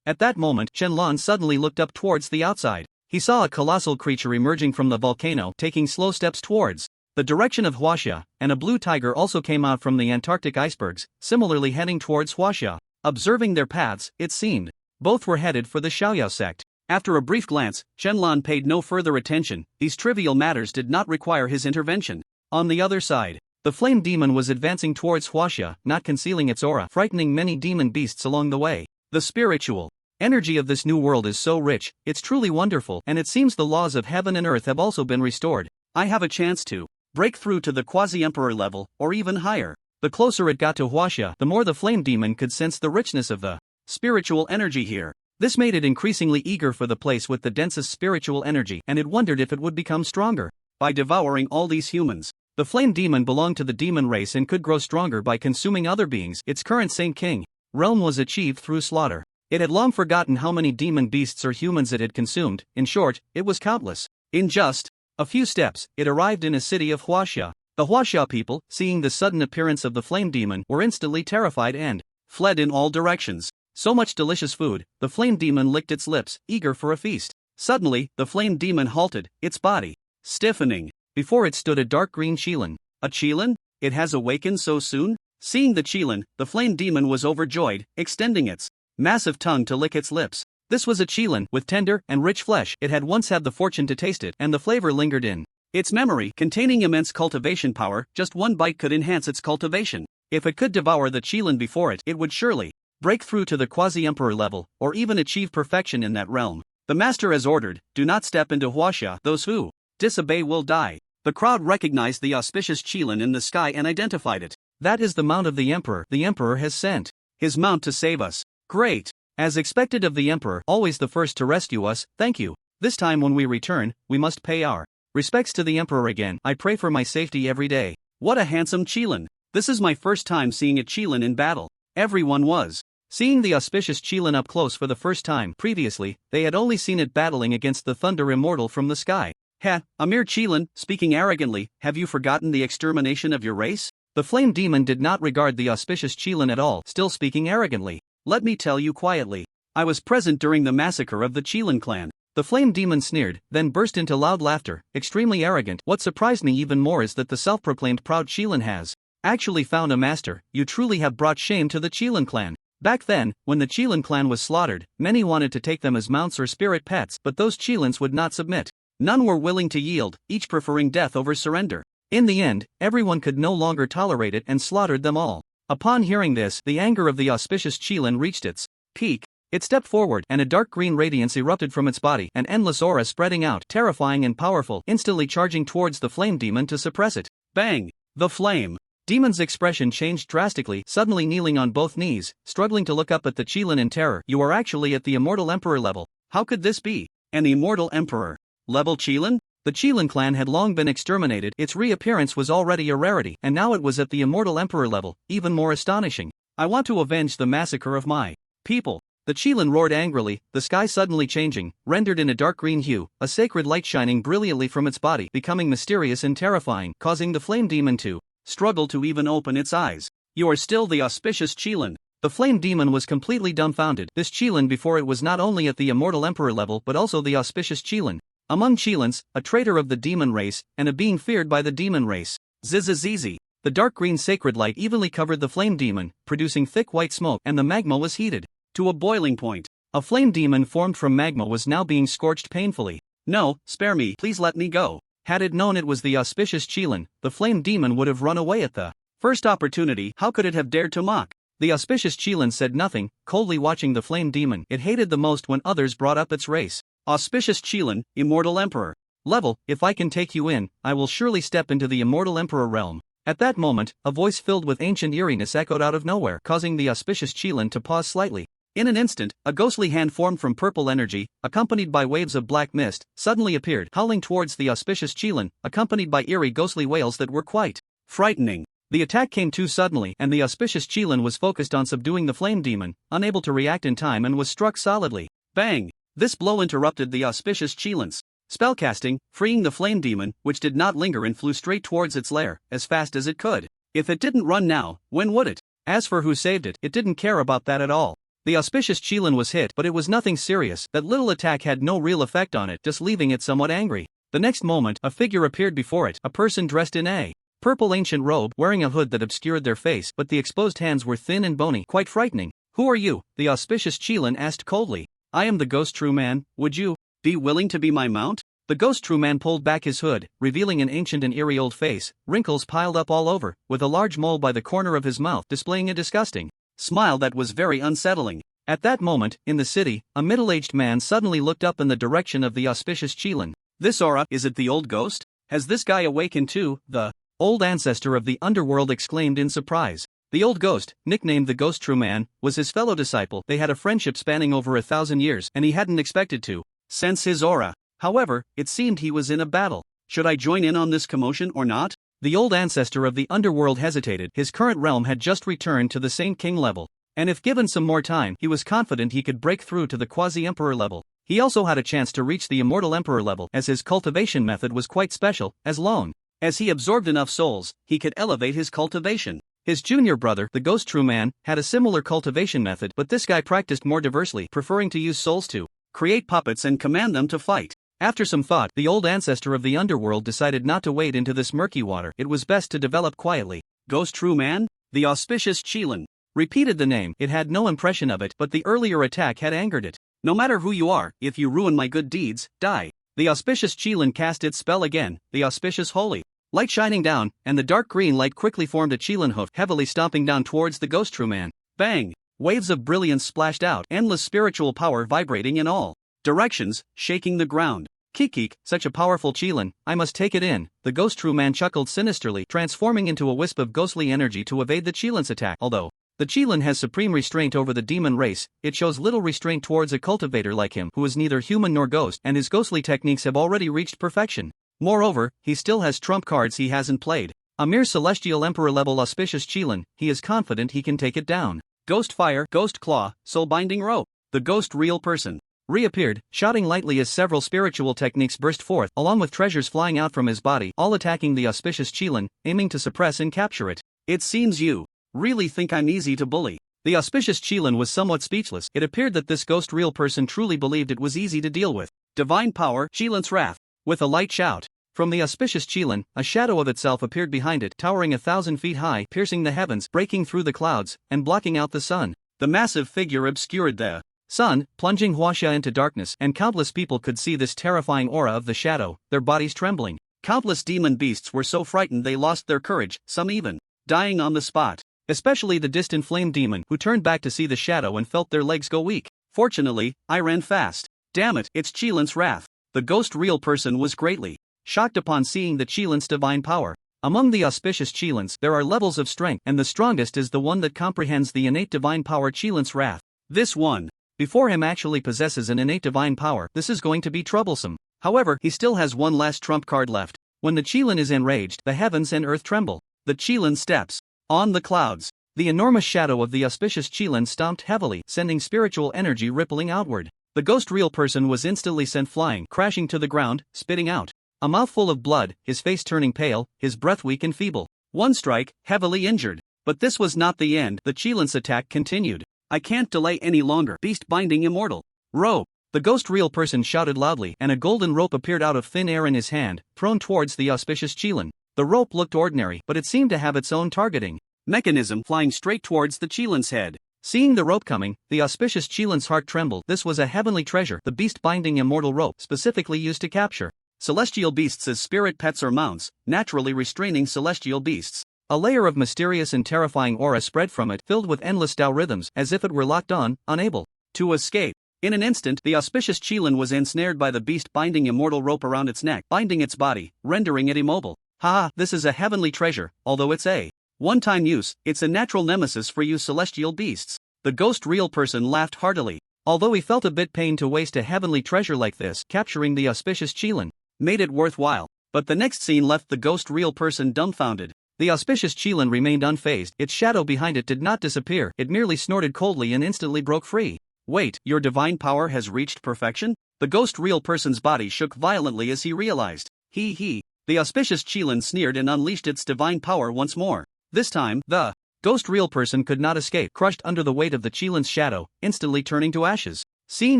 Speaker 2: At that moment, Shenlong suddenly looked up towards the outside. He saw a colossal creature emerging from the volcano, taking slow steps towards the direction of Huaxia, and a blue tiger also came out from the Antarctic icebergs, similarly heading towards Huaxia. Observing their paths, it seemed both were headed for the Xiaoyao sect. After a brief glance, Shenlong paid no further attention. These trivial matters did not require his intervention. On the other side, the flame demon was advancing towards Huaxia, not concealing its aura, frightening many demon beasts along the way. The spiritual energy of this new world is so rich, it's truly wonderful, and it seems the laws of heaven and earth have also been restored. I have a chance to break through to the quasi-emperor level, or even higher. The closer it got to Huaxia, the more the flame demon could sense the richness of the spiritual energy here. This made it increasingly eager for the place with the densest spiritual energy, and it wondered if it would become stronger by devouring all these humans. The flame demon belonged to the demon race and could grow stronger by consuming other beings. Its current Saint King realm was achieved through slaughter. It had long forgotten how many demon beasts or humans it had consumed. In short, it was countless. In just a few steps, it arrived in a city of Huaxia. The Huaxia people, seeing the sudden appearance of the flame demon, were instantly terrified and fled in all directions. So much delicious food, the flame demon licked its lips, eager for a feast. Suddenly, the flame demon halted, its body stiffening. Before it stood a dark green qilin. A qilin? It has awakened so soon? Seeing the qilin, the flame demon was overjoyed, extending its massive tongue to lick its lips. This was a qilin with tender and rich flesh. It had once had the fortune to taste it, and the flavor lingered in its memory, containing immense cultivation power. Just one bite could enhance its cultivation. If it could devour the qilin before it, it would surely break through to the quasi-emperor level, or even achieve perfection in that realm. The master has ordered, do not step into Huaxia. Those who disobey will die. The crowd recognized the auspicious qilin in the sky and identified it. That is the mount of the emperor. The emperor has sent his mount to save us. Great. As expected of the emperor, always the first to rescue us, thank you. This time when we return, we must pay our respects to the emperor again. I pray for my safety every day. What a handsome qilin. This is my first time seeing a qilin in battle. Everyone was seeing the auspicious qilin up close for the first time. Previously, they had only seen it battling against the thunder immortal from the sky. Heh, a mere qilin, speaking arrogantly. Have you forgotten the extermination of your race? The flame demon did not regard the auspicious qilin at all, still speaking arrogantly. Let me tell you quietly. I was present during the massacre of the qilin clan. The flame demon sneered, then burst into loud laughter, extremely arrogant. What surprised me even more is that the self-proclaimed proud qilin has actually found a master. You truly have brought shame to the qilin clan. Back then, when the qilin clan was slaughtered, many wanted to take them as mounts or spirit pets, but those qilins would not submit. None were willing to yield, each preferring death over surrender. In the end, everyone could no longer tolerate it and slaughtered them all. Upon hearing this, the anger of the auspicious qilin reached its peak. It stepped forward, and a dark green radiance erupted from its body, an endless aura spreading out, terrifying and powerful, instantly charging towards the flame demon to suppress it. Bang! The flame demon's expression changed drastically, suddenly kneeling on both knees, struggling to look up at the qilin in terror. You are actually at the immortal emperor level. How could this be? An immortal emperor level qilin? The qilin clan had long been exterminated. Its reappearance was already a rarity, and now it was at the immortal emperor level, even more astonishing. I want to avenge the massacre of my people. The qilin roared angrily, the sky suddenly changing, rendered in a dark green hue, a sacred light shining brilliantly from its body, becoming mysterious and terrifying, causing the flame demon to struggle to even open its eyes. You are still the auspicious qilin.
Speaker 1: The flame demon was completely dumbfounded. This Qilin before it was not only at the immortal emperor level but also the auspicious Qilin. Among Qilins, a traitor of the demon race, and a being feared by the demon race. Zizizizi. The dark green sacred light evenly covered the flame demon, producing thick white smoke, and the magma was heated to a boiling point. A flame demon formed from magma was now being scorched painfully. No, spare me, please let me go. Had it known it was the auspicious Qilin, the flame demon would have run away at the first opportunity. How could it have dared to mock? The auspicious Qilin said nothing, coldly watching the flame demon. It hated the most when others brought up its race. Auspicious Qilin, immortal emperor. Level, if I can take you in, I will surely step into the immortal emperor realm. At that moment, a voice filled with ancient eeriness echoed out of nowhere, causing the auspicious Qilin to pause slightly. In an instant, a ghostly hand formed from purple energy, accompanied by waves of black mist, suddenly appeared, howling towards the auspicious Qilin, accompanied by eerie ghostly wails that were quite frightening. The attack came too suddenly, and the auspicious Qilin was focused on subduing the flame demon, unable to react in time, and was struck solidly. Bang! This blow interrupted the auspicious Qilin's spellcasting, freeing the flame demon, which did not linger and flew straight towards its lair, as fast as it could. If it didn't run now, when would it? As for who saved it, it didn't care about that at all. The auspicious Qilin was hit, but it was nothing serious. That little attack had no real effect on it, just leaving it somewhat angry. The next moment, a figure appeared before it, a person dressed in a purple ancient robe, wearing a hood that obscured their face, but the exposed hands were thin and bony, quite frightening. Who are you? The auspicious Qilin asked coldly. I am the ghost true man. Would you be willing to be my mount? The ghost true man pulled back his hood, revealing an ancient and eerie old face, wrinkles piled up all over, with a large mole by the corner of his mouth displaying a disgusting smile that was very unsettling. At that moment, in the city, a middle-aged man suddenly looked up in the direction of the auspicious Qilin. This aura, is it the old ghost? Has this guy awakened too? The old ancestor of the underworld exclaimed in surprise. The old ghost, nicknamed the Ghost True Man, was his fellow disciple. They had a friendship spanning over 1,000 years, and he hadn't expected to sense his aura. However, it seemed he was in a battle. Should I join in on this commotion or not? The old ancestor of the underworld hesitated. His current realm had just returned to the Saint King level, and if given some more time, he was confident he could break through to the quasi-emperor level. He also had a chance to reach the immortal emperor level, as his cultivation method was quite special. As long as he absorbed enough souls, he could elevate his cultivation. His junior brother, the Ghost True Man, had a similar cultivation method, but this guy practiced more diversely, preferring to use souls to create puppets and command them to fight. After some thought, the old ancestor of the underworld decided not to wade into this murky water. It was best to develop quietly. Ghost True Man? The auspicious Qilin repeated the name. It had no impression of it, but the earlier attack had angered it. No matter who you are, if you ruin my good deeds, die. The auspicious Qilin cast its spell again, the auspicious holy light shining down, and the dark green light quickly formed a Qilin hoof, heavily stomping down towards the Ghost True Man. Bang! Waves of brilliance splashed out, endless spiritual power vibrating in all directions, shaking the ground. Kikik, such a powerful Qilin, I must take it in. The Ghost True Man chuckled sinisterly, transforming into a wisp of ghostly energy to evade the Qilin's attack. Although the Qilin has supreme restraint over the demon race, it shows little restraint towards a cultivator like him who is neither human nor ghost, and his ghostly techniques have already reached perfection. Moreover, he still has trump cards he hasn't played. A mere celestial emperor level auspicious Qilin, he is confident he can take it down. Ghost Fire, Ghost Claw, Soul Binding Rope. The ghost real person reappeared, shouting lightly as several spiritual techniques burst forth, along with treasures flying out from his body, all attacking the auspicious Qilin, aiming to suppress and capture it. It seems you really think I'm easy to bully. The auspicious Qilin was somewhat speechless. It appeared that this ghost real person truly believed it was easy to deal with. Divine power, Qilin's wrath. With a light shout from the auspicious Qilin, a shadow of itself appeared behind it, towering 1,000 feet high, piercing the heavens, breaking through the clouds, and blocking out the sun. The massive figure obscured the sun, plunging Huaxia into darkness, and countless people could see this terrifying aura of the shadow, their bodies trembling. Countless demon beasts were so frightened they lost their courage, some even dying on the spot. Especially the distant flame demon, who turned back to see the shadow and felt their legs go weak. Fortunately, I ran fast. Damn it, it's Qilin's wrath. The ghost real person was greatly shocked upon seeing the Qilin's divine power. Among the auspicious Qilins, there are levels of strength, and the strongest is the one that comprehends the innate divine power Qilin's wrath. This one before him actually possesses an innate divine power. This is going to be troublesome. However, he still has one last trump card left. When the Qilin is enraged, the heavens and earth tremble. The Qilin steps on the clouds. The enormous shadow of the auspicious Qilin stomped heavily, sending spiritual energy rippling outward. The ghost real person was instantly sent flying, crashing to the ground, spitting out a mouthful of blood, his face turning pale, his breath weak and feeble. One strike, heavily injured.
Speaker 2: But this was not the end. The Chilin's attack continued. I can't delay any longer. Beast binding immortal. Rope.
Speaker 1: The ghost real person shouted loudly, and a golden rope appeared out of thin air in his hand, thrown towards the auspicious Chilin. The rope looked ordinary, but it seemed to have its own targeting
Speaker 2: mechanism, flying straight towards the Chilin's head.
Speaker 1: Seeing the rope coming, the auspicious Chilin's heart trembled. This was a heavenly treasure, the beast-binding immortal rope, specifically used to capture celestial beasts as spirit pets or mounts, naturally restraining celestial beasts. A layer of mysterious and terrifying aura spread from it, filled with endless Tao rhythms, as if it were locked on, unable
Speaker 2: to escape. In an instant, the auspicious Chilin was ensnared by the beast-binding immortal rope around its neck, binding its body, rendering it immobile. Haha, this is a heavenly treasure, although it's a one-time use, it's a natural nemesis for you celestial beasts. The ghost real person laughed heartily. Although he felt a bit pained to waste a heavenly treasure like this, capturing the auspicious Chilin made it worthwhile. But the next scene left the ghost real person dumbfounded. The auspicious Chilin remained unfazed, its shadow behind it did not disappear, it merely snorted coldly and instantly broke free. Wait, your divine power has reached perfection? The ghost real person's body shook violently as he realized. He. The auspicious Chilin sneered and unleashed its divine power once more. This time, the ghost real person could not escape, crushed under the weight of the Chilin's shadow, instantly turning to ashes. Seeing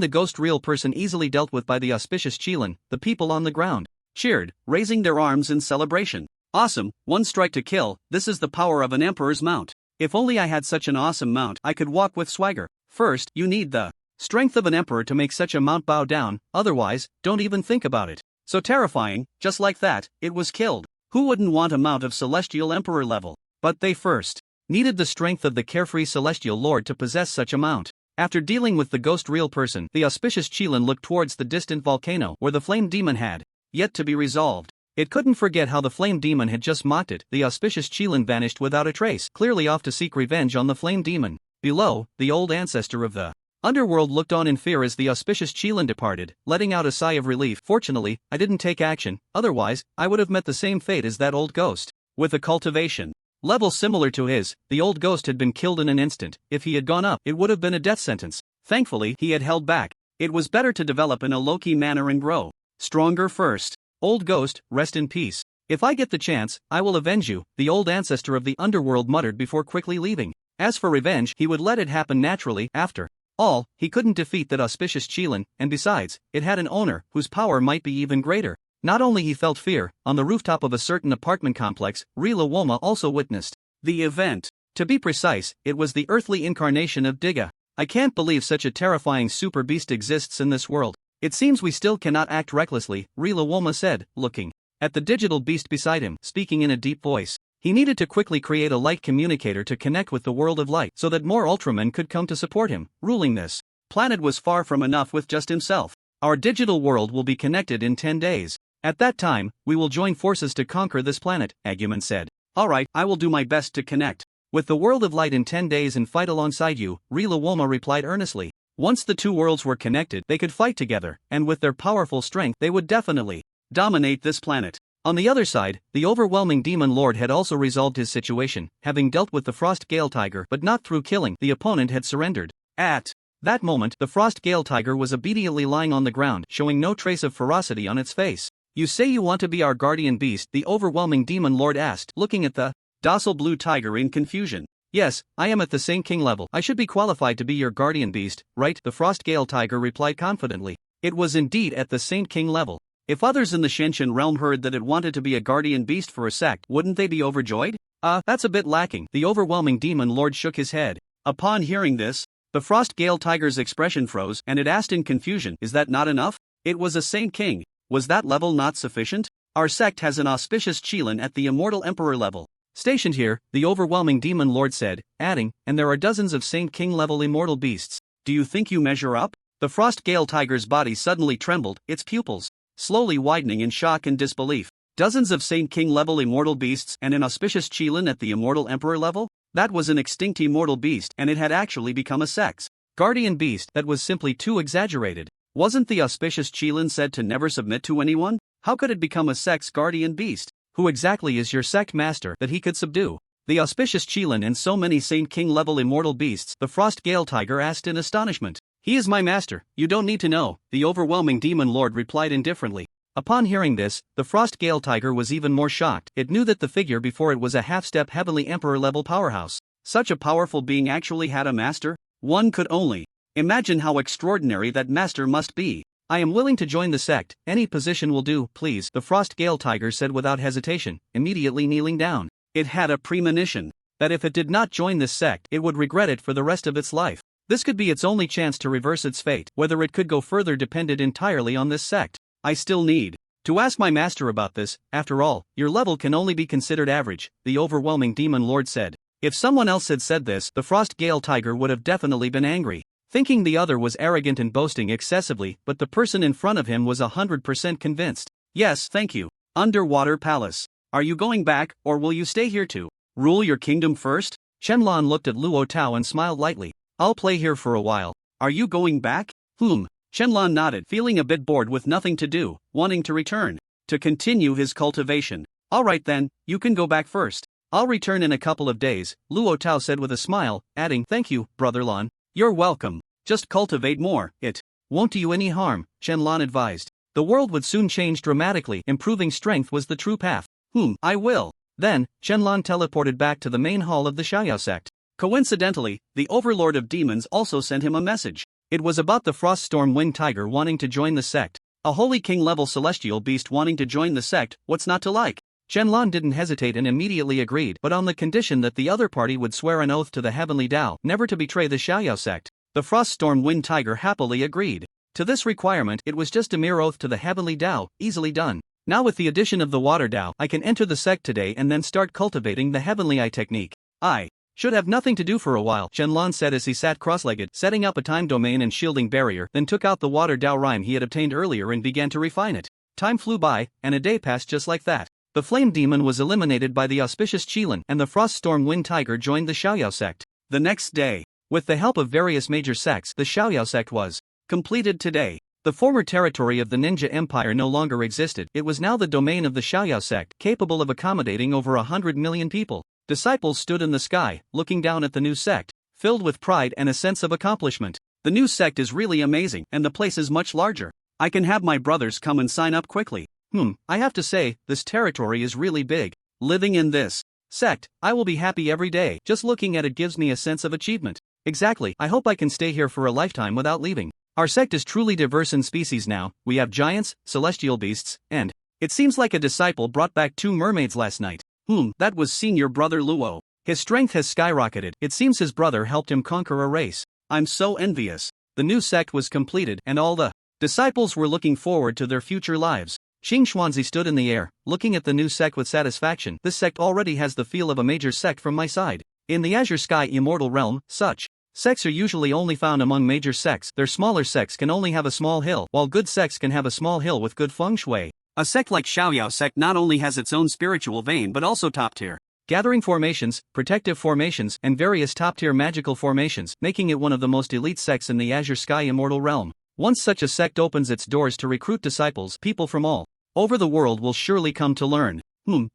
Speaker 2: the ghost real person easily dealt with by the auspicious Chilin, the people on the ground cheered, raising their arms in celebration. Awesome, one strike to kill, this is the power of an emperor's mount. If only I had such an awesome mount, I could walk with swagger. First, you need the strength of an emperor to make such a mount bow down, otherwise, don't even think about it. So terrifying, just like that, it was killed. Who wouldn't want a mount of celestial emperor level? But they first needed the strength of the carefree celestial lord to possess such a mount. After dealing with the ghost real person, the auspicious Chilin looked towards the distant volcano where the flame demon had yet to be resolved. It couldn't forget how the flame demon had just mocked it. The auspicious Chilin vanished without a trace, clearly off to seek revenge on the flame demon. Below, the old ancestor of the underworld looked on in fear as the auspicious Chilin departed, letting out a sigh of relief. Fortunately, I didn't take action, otherwise, I would have met the same fate as that old ghost. With a cultivation level similar to his, the old ghost had been killed in an instant. If he had gone up, it would have been a death sentence. Thankfully, he had held back. It was better to develop in a low-key manner and grow stronger first. Old ghost, rest in peace. If I get the chance, I will avenge you, the old ancestor of the underworld muttered before quickly leaving. As for revenge, he would let it happen naturally. After all, he couldn't defeat that auspicious Chilin, and besides, it had an owner whose power might be even greater. Not only he felt fear, on the rooftop of a certain apartment complex, Rila Woma also witnessed the event. To be precise, it was the earthly incarnation of Digga. I can't believe such a terrifying super beast exists in this world. It seems we still cannot act recklessly, Rila Woma said, looking at the digital beast beside him, speaking in a deep voice. He needed to quickly create a light communicator to connect with the world of light so that more Ultramen could come to support him. Ruling this planet was far from enough with just himself. Our digital world will be connected in 10 days. At that time, we will join forces to conquer this planet, Aguman said. Alright, I will do my best to connect with the world of light in 10 days and fight alongside you, Rila Woma replied earnestly. Once the two worlds were connected, they could fight together, and with their powerful strength, they would definitely dominate this planet. On the other side, the overwhelming demon lord had also resolved his situation, having dealt with the Frost Gale Tiger but not through killing. The opponent had surrendered. At that moment, the Frost Gale Tiger was obediently lying on the ground, showing no trace of ferocity on its face. You say you want to be our guardian beast? The overwhelming demon lord asked, looking at the docile blue tiger in confusion. Yes, I am at the Saint King level. I should be qualified to be your guardian beast, right? The Frost Gale Tiger replied confidently. It was indeed at the Saint King level. If others in the Shenshin realm heard that it wanted to be a guardian beast for a sect, wouldn't they be overjoyed? That's a bit lacking. The overwhelming demon lord shook his head. Upon hearing this, the Frost Gale Tiger's expression froze, and it asked in confusion, is that not enough? It was a Saint King. Was that level not sufficient? Our sect has an auspicious Chilin at the Immortal Emperor level stationed here, the overwhelming demon lord said, adding, and there are dozens of Saint King level immortal beasts. Do you think you measure up? The Frost Gale Tiger's body suddenly trembled, its pupils slowly widening in shock and disbelief. Dozens of Saint King level immortal beasts and an auspicious Chilin at the Immortal Emperor level? That was an extinct immortal beast, and it had actually become a sex guardian beast. That was simply too exaggerated. Wasn't the auspicious Chilin said to never submit to anyone? How could it become a sex guardian beast? Who exactly is your sect master that he could subdue the auspicious Chilin and so many Saint King level immortal beasts? The Frost Gale Tiger asked in astonishment. He is my master, you don't need to know, the overwhelming demon lord replied indifferently.
Speaker 1: Upon hearing this, the Frost Gale Tiger was even more shocked. It knew that the figure before it was a half-step heavenly emperor-level powerhouse.
Speaker 2: Such a powerful being actually had a master? One could only imagine how extraordinary that master must be.
Speaker 1: I am willing to join the sect, any position will do, please, the Frost Gale Tiger said without hesitation, immediately kneeling down.
Speaker 2: It had a premonition
Speaker 1: that if it did not join this sect, it would regret it for the rest of its life. This could be its only chance to reverse its fate. Whether it could go further depended entirely on this sect.
Speaker 2: I still need
Speaker 1: to ask my master about this. After all, your level can only be considered average, the overwhelming demon lord said. If someone else had said this, the Frost Gale Tiger would have definitely been angry, thinking the other was arrogant and boasting excessively, but the person in front of him was 100% convinced.
Speaker 2: Yes, thank you. Underwater Palace. Are you going back, or will you stay here to rule your kingdom first?
Speaker 1: Shenlong looked at Luo Tao and smiled lightly. I'll play here for a while.
Speaker 2: Are you going back? Shenlong nodded, feeling a bit bored with nothing to do, wanting to return to continue his cultivation.
Speaker 1: Alright then, you can go back first. I'll return in a couple of days, Luo Tao said with a smile, adding, thank you, Brother Lon.
Speaker 2: You're welcome. Just cultivate more, it
Speaker 1: won't do you any harm, Shenlong advised. The world would soon change dramatically, improving strength was the true path.
Speaker 2: I will.
Speaker 1: Then, Shenlong teleported back to the main hall of the Xiaoyao sect.
Speaker 2: Coincidentally, the Overlord of Demons also sent him a message.
Speaker 1: It was about the Frost Storm Wind Tiger wanting to join the sect.
Speaker 2: A Holy King-level celestial beast wanting to join the sect, what's not to like?
Speaker 1: Shenlong didn't hesitate and immediately agreed, but on the condition that the other party would swear an oath to the Heavenly Tao never to betray the Xiaoyao sect. The Frost Storm Wind Tiger happily agreed. To this requirement, it was just a mere oath to the Heavenly Tao, easily done. Now with the addition of the Water Tao, I can enter the sect today and then start cultivating the Heavenly Eye technique. I should have nothing to do for a while, Shenlong said as he sat cross-legged, setting up a time domain and shielding barrier, then took out the Water Tao rhyme he had obtained earlier and began to refine it. Time flew by, and a day passed just like that. The Flame Demon was eliminated by the auspicious Qilin, and the Frost Storm Wind Tiger joined the Xiaoyao sect.
Speaker 2: The next day,
Speaker 1: with the help of various major sects, the Xiaoyao sect was
Speaker 2: completed today.
Speaker 1: The former territory of the Ninja Empire no longer existed. It was now the domain of the Xiaoyao sect, capable of accommodating over 100 million people. Disciples stood in the sky, looking down at the new sect, filled with pride and a sense of accomplishment. The new sect is really amazing, and the place is much larger. I can have my brothers come and sign up quickly. I have to say, this territory is really big.
Speaker 2: Living in this
Speaker 1: sect, I will be happy every day. Just looking at it gives me a sense of achievement. Exactly, I hope I can stay here for a lifetime without leaving. Our sect is truly diverse in species now. We have giants, celestial beasts, and it seems like a disciple brought back 2 mermaids last night.
Speaker 2: That was senior brother Luo.
Speaker 1: His strength has skyrocketed. It seems his brother helped him conquer a race.
Speaker 2: I'm so envious.
Speaker 1: The new sect was completed, and all the disciples were looking forward to their future lives. Xing Xuanzi stood in the air, looking at the new sect with satisfaction. This sect already has the feel of a major sect from my side. In the Azure Sky Immortal Realm, such sects are usually only found among major sects. Their smaller sects can only have a small hill, while good sects can have a small hill with good feng shui.
Speaker 2: A sect like Xiaoyao sect not only has its own spiritual vein but also top-tier
Speaker 1: gathering formations, protective formations, and various top-tier magical formations, making it one of the most elite sects in the Azure Sky Immortal Realm. Once such a sect opens its doors to recruit disciples, people from all over the world will surely come to learn.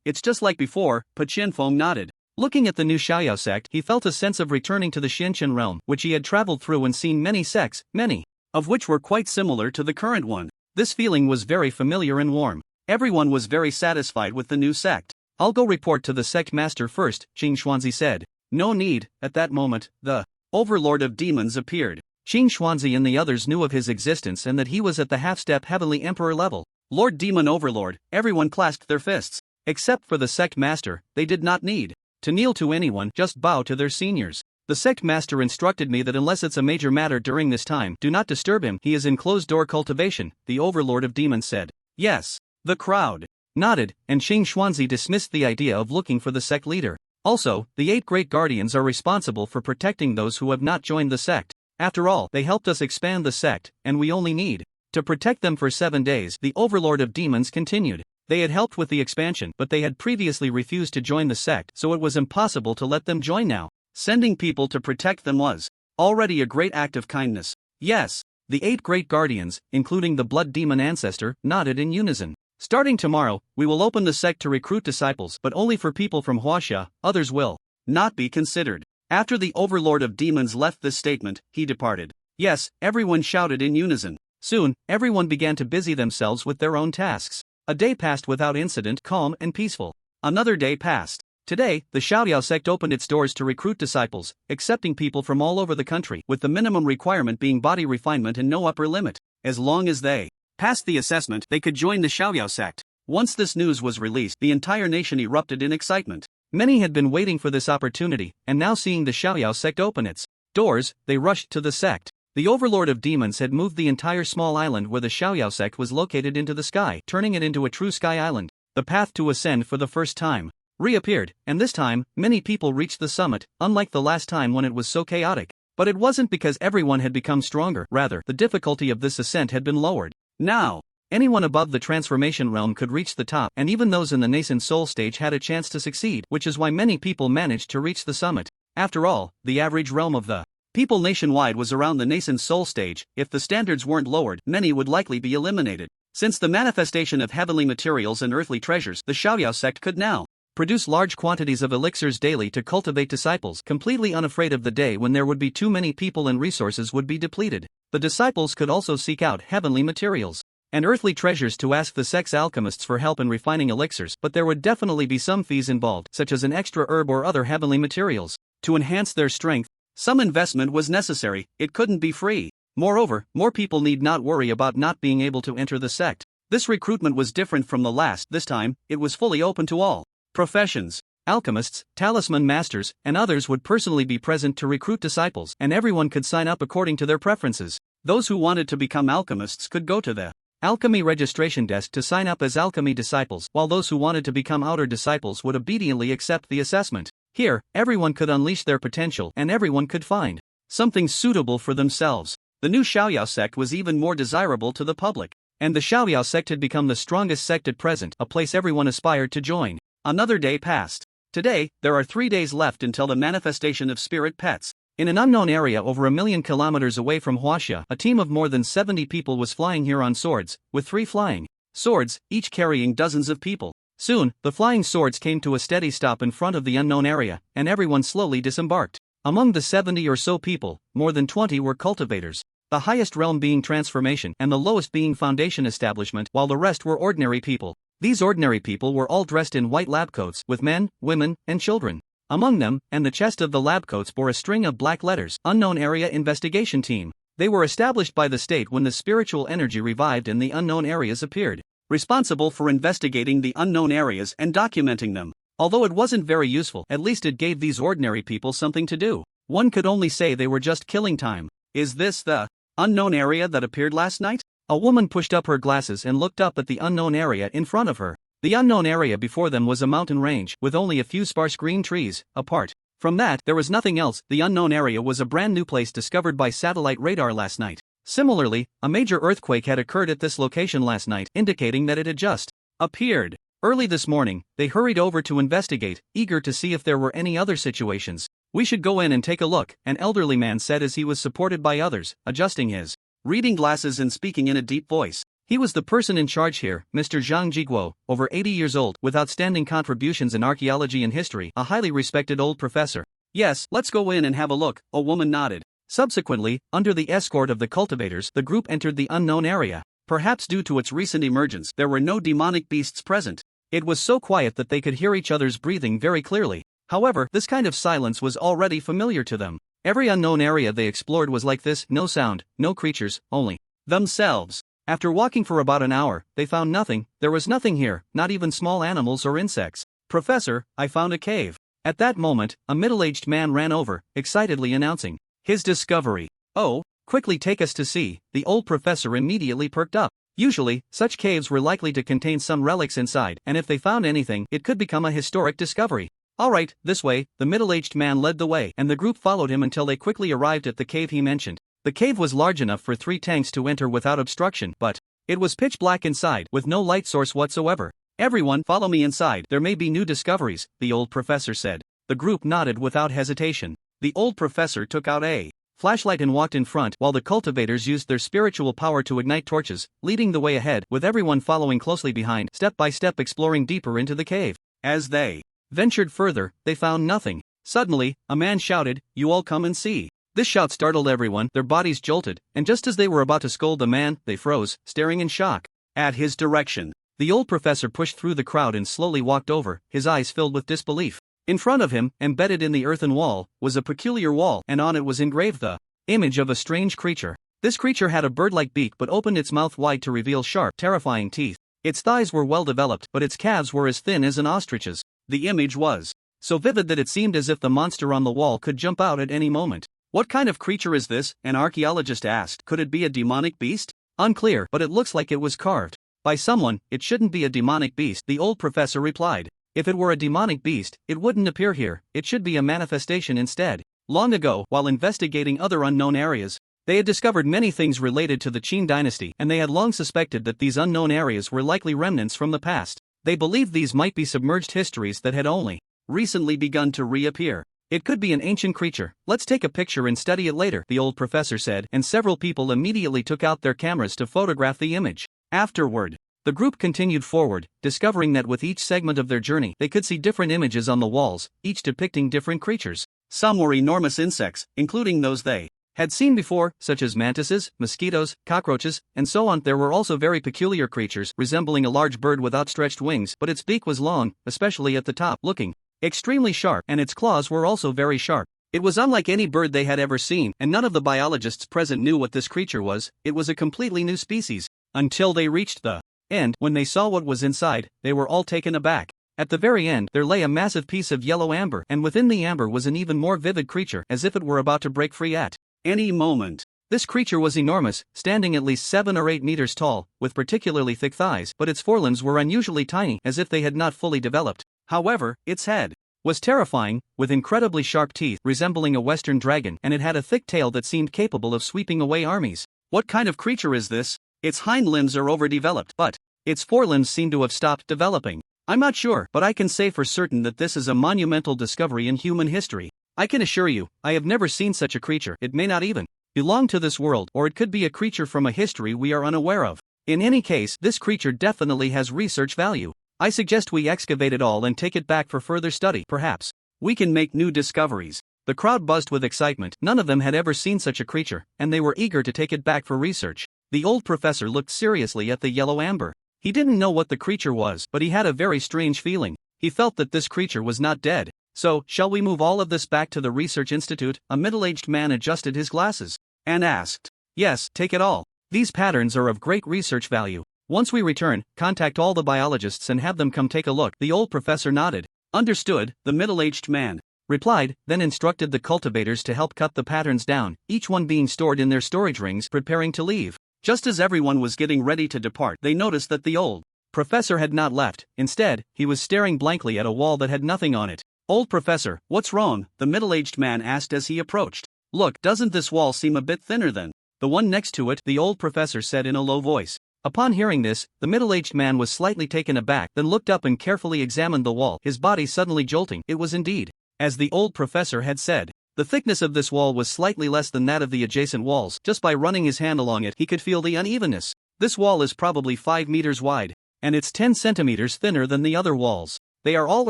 Speaker 2: It's just like before, Pa Qianfeng nodded.
Speaker 1: Looking at the new Xiaoyao sect, he felt a sense of returning to the Xianqian realm, which he had traveled through and seen many sects, many
Speaker 2: of which were quite similar to the current one.
Speaker 1: This feeling was very familiar and warm.
Speaker 2: Everyone was very satisfied with the new sect.
Speaker 1: I'll go report to the sect master first, Xing Xuanzi said.
Speaker 2: No need. At that moment, the Overlord of Demons appeared.
Speaker 1: Xing Xuanzi and the others knew of his existence and that he was at the half-step Heavenly Emperor level.
Speaker 2: Lord Demon Overlord, everyone clasped their fists.
Speaker 1: Except for the sect master, they did not need to kneel to anyone, just bow to their seniors. The sect master instructed me that unless it's a major matter during this time, do not disturb him. He is in closed-door cultivation, the Overlord of Demons said.
Speaker 2: Yes. The crowd
Speaker 1: nodded, and Xing Xuanzi dismissed the idea of looking for the sect leader. Also, the 8 great guardians are responsible for protecting those who have not joined the sect. After all, they helped us expand the sect, and we only need to protect them for 7 days, the Overlord of Demons continued. They had helped with the expansion, but they had previously refused to join the sect, so it was impossible to let them join now.
Speaker 2: Sending people to protect them was already a great act of kindness.
Speaker 1: Yes. The 8 great guardians, including the blood demon ancestor, nodded in unison. Starting tomorrow, we will open the sect to recruit disciples, but only for people from Huaxia. Others will
Speaker 2: not be considered. After the Overlord of Demons left this statement, he departed.
Speaker 1: Yes, everyone shouted in unison. Soon, everyone began to busy themselves with their own tasks. A day passed without incident, calm and peaceful. Another day passed. Today, the Xiaoyao sect opened its doors to recruit disciples, accepting people from all over the country, with the minimum requirement being body refinement and no upper limit. As long as they passed the assessment, they could join the Xiaoyao sect. Once this news was released, the entire nation erupted in excitement. Many had been waiting for this opportunity, and now seeing the Xiaoyao sect open its doors, they rushed to the sect. The overlord of demons had moved the entire small island where the Xiaoyao sect was located into the sky, turning it into a true sky island. The path to ascend for the first time reappeared, and this time, many people reached the summit, unlike the last time when it was so chaotic. But it wasn't because everyone had become stronger, rather, the difficulty of this ascent had been lowered. Now, anyone above the transformation realm could reach the top, and even those in the nascent soul stage had a chance to succeed, which is why many people managed to reach the summit. After all, the average realm of the people nationwide was around the nascent soul stage. If the standards weren't lowered, many would likely be eliminated. Since the manifestation of heavenly materials and earthly treasures, the Xiaoyao sect could now produce large quantities of elixirs daily to cultivate disciples, completely unafraid of the day when there would be too many people and resources would be depleted. The disciples could also seek out heavenly materials and earthly treasures to ask the sect's alchemists for help in refining elixirs, but there would definitely be some fees involved, such as an extra herb or other heavenly materials. To enhance their strength, some investment was necessary, it couldn't be free. Moreover, more people need not worry about not being able to enter the sect. This recruitment was different from the last. This time, it was fully open to all professions. Alchemists, talisman masters, and others would personally be present to recruit disciples, and everyone could sign up according to their preferences. Those who wanted to become alchemists could go to the alchemy registration desk to sign up as alchemy disciples, while those who wanted to become outer disciples would obediently accept the assessment. Here, everyone could unleash their potential, and everyone could find something suitable for themselves. The new Xiaoyao sect was even more desirable to the public, and the Xiaoyao sect had become the strongest sect at present, a place everyone aspired to join. Another day passed. Today, there are 3 days left until the manifestation of spirit pets. In an unknown area over 1,000,000 kilometers away from Huaxia, a team of more than 70 people was flying here on swords, with 3 flying swords, each carrying dozens of people. Soon, the flying swords came to a steady stop in front of the unknown area, and everyone slowly disembarked. Among the 70 or so people, more than 20 were cultivators, the highest realm being transformation and the lowest being foundation establishment, while the rest were ordinary people. These ordinary people were all dressed in white lab coats, with men, women, and children among them, and the chest of the lab coats bore a string of black letters, Unknown Area Investigation Team. They were established by the state when the spiritual energy revived and the unknown areas appeared, responsible for investigating the unknown areas and documenting them. Although it wasn't very useful, at least it gave these ordinary people something to do. One could only say they were just killing time. Is this the unknown area that appeared last night? A woman pushed up her glasses and looked up at the unknown area in front of her. The unknown area before them was a mountain range, with only a few sparse green trees. Apart from that, there was nothing else. The unknown area was a brand new place discovered by satellite radar last night. Similarly, a major earthquake had occurred at this location last night, indicating that it had just appeared. Early this morning, they hurried over to investigate, eager to see if there were any other situations. "We should go in and take a look," an elderly man said as he was supported by others, adjusting his reading glasses and speaking in a deep voice. He was the person in charge here, Mr. Zhang Jiguo, over 80 years old, with outstanding contributions in archaeology and history, a highly respected old professor. "Yes, let's go in and have a look," a woman nodded. Subsequently, under the escort of the cultivators, the group entered the unknown area. Perhaps due to its recent emergence, there were no demonic beasts present. It was so quiet that they could hear each other's breathing very clearly. However, this kind of silence was already familiar to them. Every unknown area they explored was like this: no sound, no creatures, only themselves. After walking for about an hour, they found nothing. There was nothing here, not even small animals or insects. "Professor, I found a cave." At that moment, a middle-aged man ran over, excitedly announcing his discovery. "Oh, quickly take us to see." The old professor immediately perked up. Usually, such caves were likely to contain some relics inside, and if they found anything, it could become a historic discovery. "All right, this way." The middle-aged man led the way, and the group followed him until they quickly arrived at the cave he mentioned. The cave was large enough for 3 tanks to enter without obstruction, but it was pitch black inside, with no light source whatsoever. "Everyone, follow me inside. There may be new discoveries," the old professor said. The group nodded without hesitation. The old professor took out a flashlight and walked in front, while the cultivators used their spiritual power to ignite torches, leading the way ahead, with everyone following closely behind, step by step exploring deeper into the cave. As they ventured further, they found nothing. Suddenly, a man shouted, "You all come and see. This shout startled everyone, their bodies jolted, and just as they were about to scold the man, they froze, staring in shock.
Speaker 2: At his direction,
Speaker 1: The old professor pushed through the crowd and slowly walked over, his eyes filled with disbelief. In front of him, embedded in the earthen wall, was a peculiar wall, and on it was engraved the image of a strange creature. This creature had a bird-like beak but opened its mouth wide to reveal sharp, terrifying teeth. Its thighs were well developed, but its calves were as thin as an ostrich's.
Speaker 2: the image was
Speaker 1: So vivid that it seemed as if the monster on the wall could jump out at any moment.
Speaker 2: What kind of creature is this? An archaeologist asked. Could it be a demonic beast?
Speaker 1: Unclear, but it looks like it was carved by someone. It shouldn't be a demonic beast, the old professor replied. If it were a demonic beast, it wouldn't appear here, it should be a manifestation instead. Long ago, while investigating other unknown areas, they had discovered many things related to the Qin dynasty, and they had long suspected that these unknown areas were likely remnants from the past. They believed these might be submerged histories that had only
Speaker 2: recently begun to reappear.
Speaker 1: It could be an ancient creature. Let's take a picture and study it later, the old professor said, and several people immediately took out their cameras to photograph the image. Afterward, the group continued forward, discovering that with each segment of their journey, they could see different images on the walls, each depicting different creatures.
Speaker 2: Some were enormous insects, including those they
Speaker 1: had seen before, such as mantises, mosquitoes, cockroaches, and so on. There were also very peculiar creatures, resembling a large bird with outstretched wings, but its beak was long, especially at the top, looking extremely sharp, and its claws were also very sharp. It was unlike any bird they had ever seen, and none of the biologists present knew what this creature was. It was a completely new species. Until they reached the end, when they saw what was inside, they were all taken aback. At the very end, there lay a massive piece of yellow amber, and within the amber was an even more vivid creature, as if it were about to break free at
Speaker 2: any moment.
Speaker 1: This creature was enormous, standing at least 7 or 8 meters tall, with particularly thick thighs, but its forelimbs were unusually tiny, as if they had not fully developed. However, its head was terrifying, with incredibly sharp teeth, resembling a western dragon, and it had a thick tail that seemed capable of sweeping away armies.
Speaker 2: What kind of creature is this? Its hind limbs are overdeveloped,
Speaker 1: but its forelimbs seem to have stopped developing. I'm not sure, but I can say for certain that this is a monumental discovery in human history. I can assure you, I have never seen such a creature. It may not even belong to this world, or it could be a creature from a history we are unaware of. In any case, this creature definitely has research value. I suggest we excavate it all and take it back for further study. Perhaps
Speaker 2: we can make new discoveries.
Speaker 1: The crowd buzzed with excitement. None of them had ever seen such a creature, and they were eager to take it back for research. The old professor looked seriously at the yellow amber. He didn't know what the creature was, but he had a very strange feeling. He felt that this creature was not dead. So, shall we move all of this back to the research institute? A middle-aged man adjusted his glasses
Speaker 2: and asked.
Speaker 1: Yes, take it all. These patterns are of great research value. Once we return, contact all the biologists and have them come take a look. The old professor nodded.
Speaker 2: Understood, the middle-aged man
Speaker 1: replied, then instructed the cultivators to help cut the patterns down, each one being stored in their storage rings, preparing to leave.
Speaker 2: Just as everyone was getting ready to depart, they noticed that the old
Speaker 1: professor had not left. Instead, he was staring blankly at a wall that had nothing on it.
Speaker 2: Old professor, what's wrong? The middle-aged man asked as he approached. Look, doesn't this wall seem a bit thinner than
Speaker 1: the one next to it? The old professor said in a low voice. Upon hearing this, the middle-aged man was slightly taken aback, then looked up and carefully examined the wall, his body suddenly jolting. It was indeed as the old professor had said. The thickness of this wall was slightly less than that of the adjacent walls. Just by running his hand along it, he could feel the unevenness. This wall is probably 5 meters wide, and it's 10 centimeters thinner than the other walls. They are all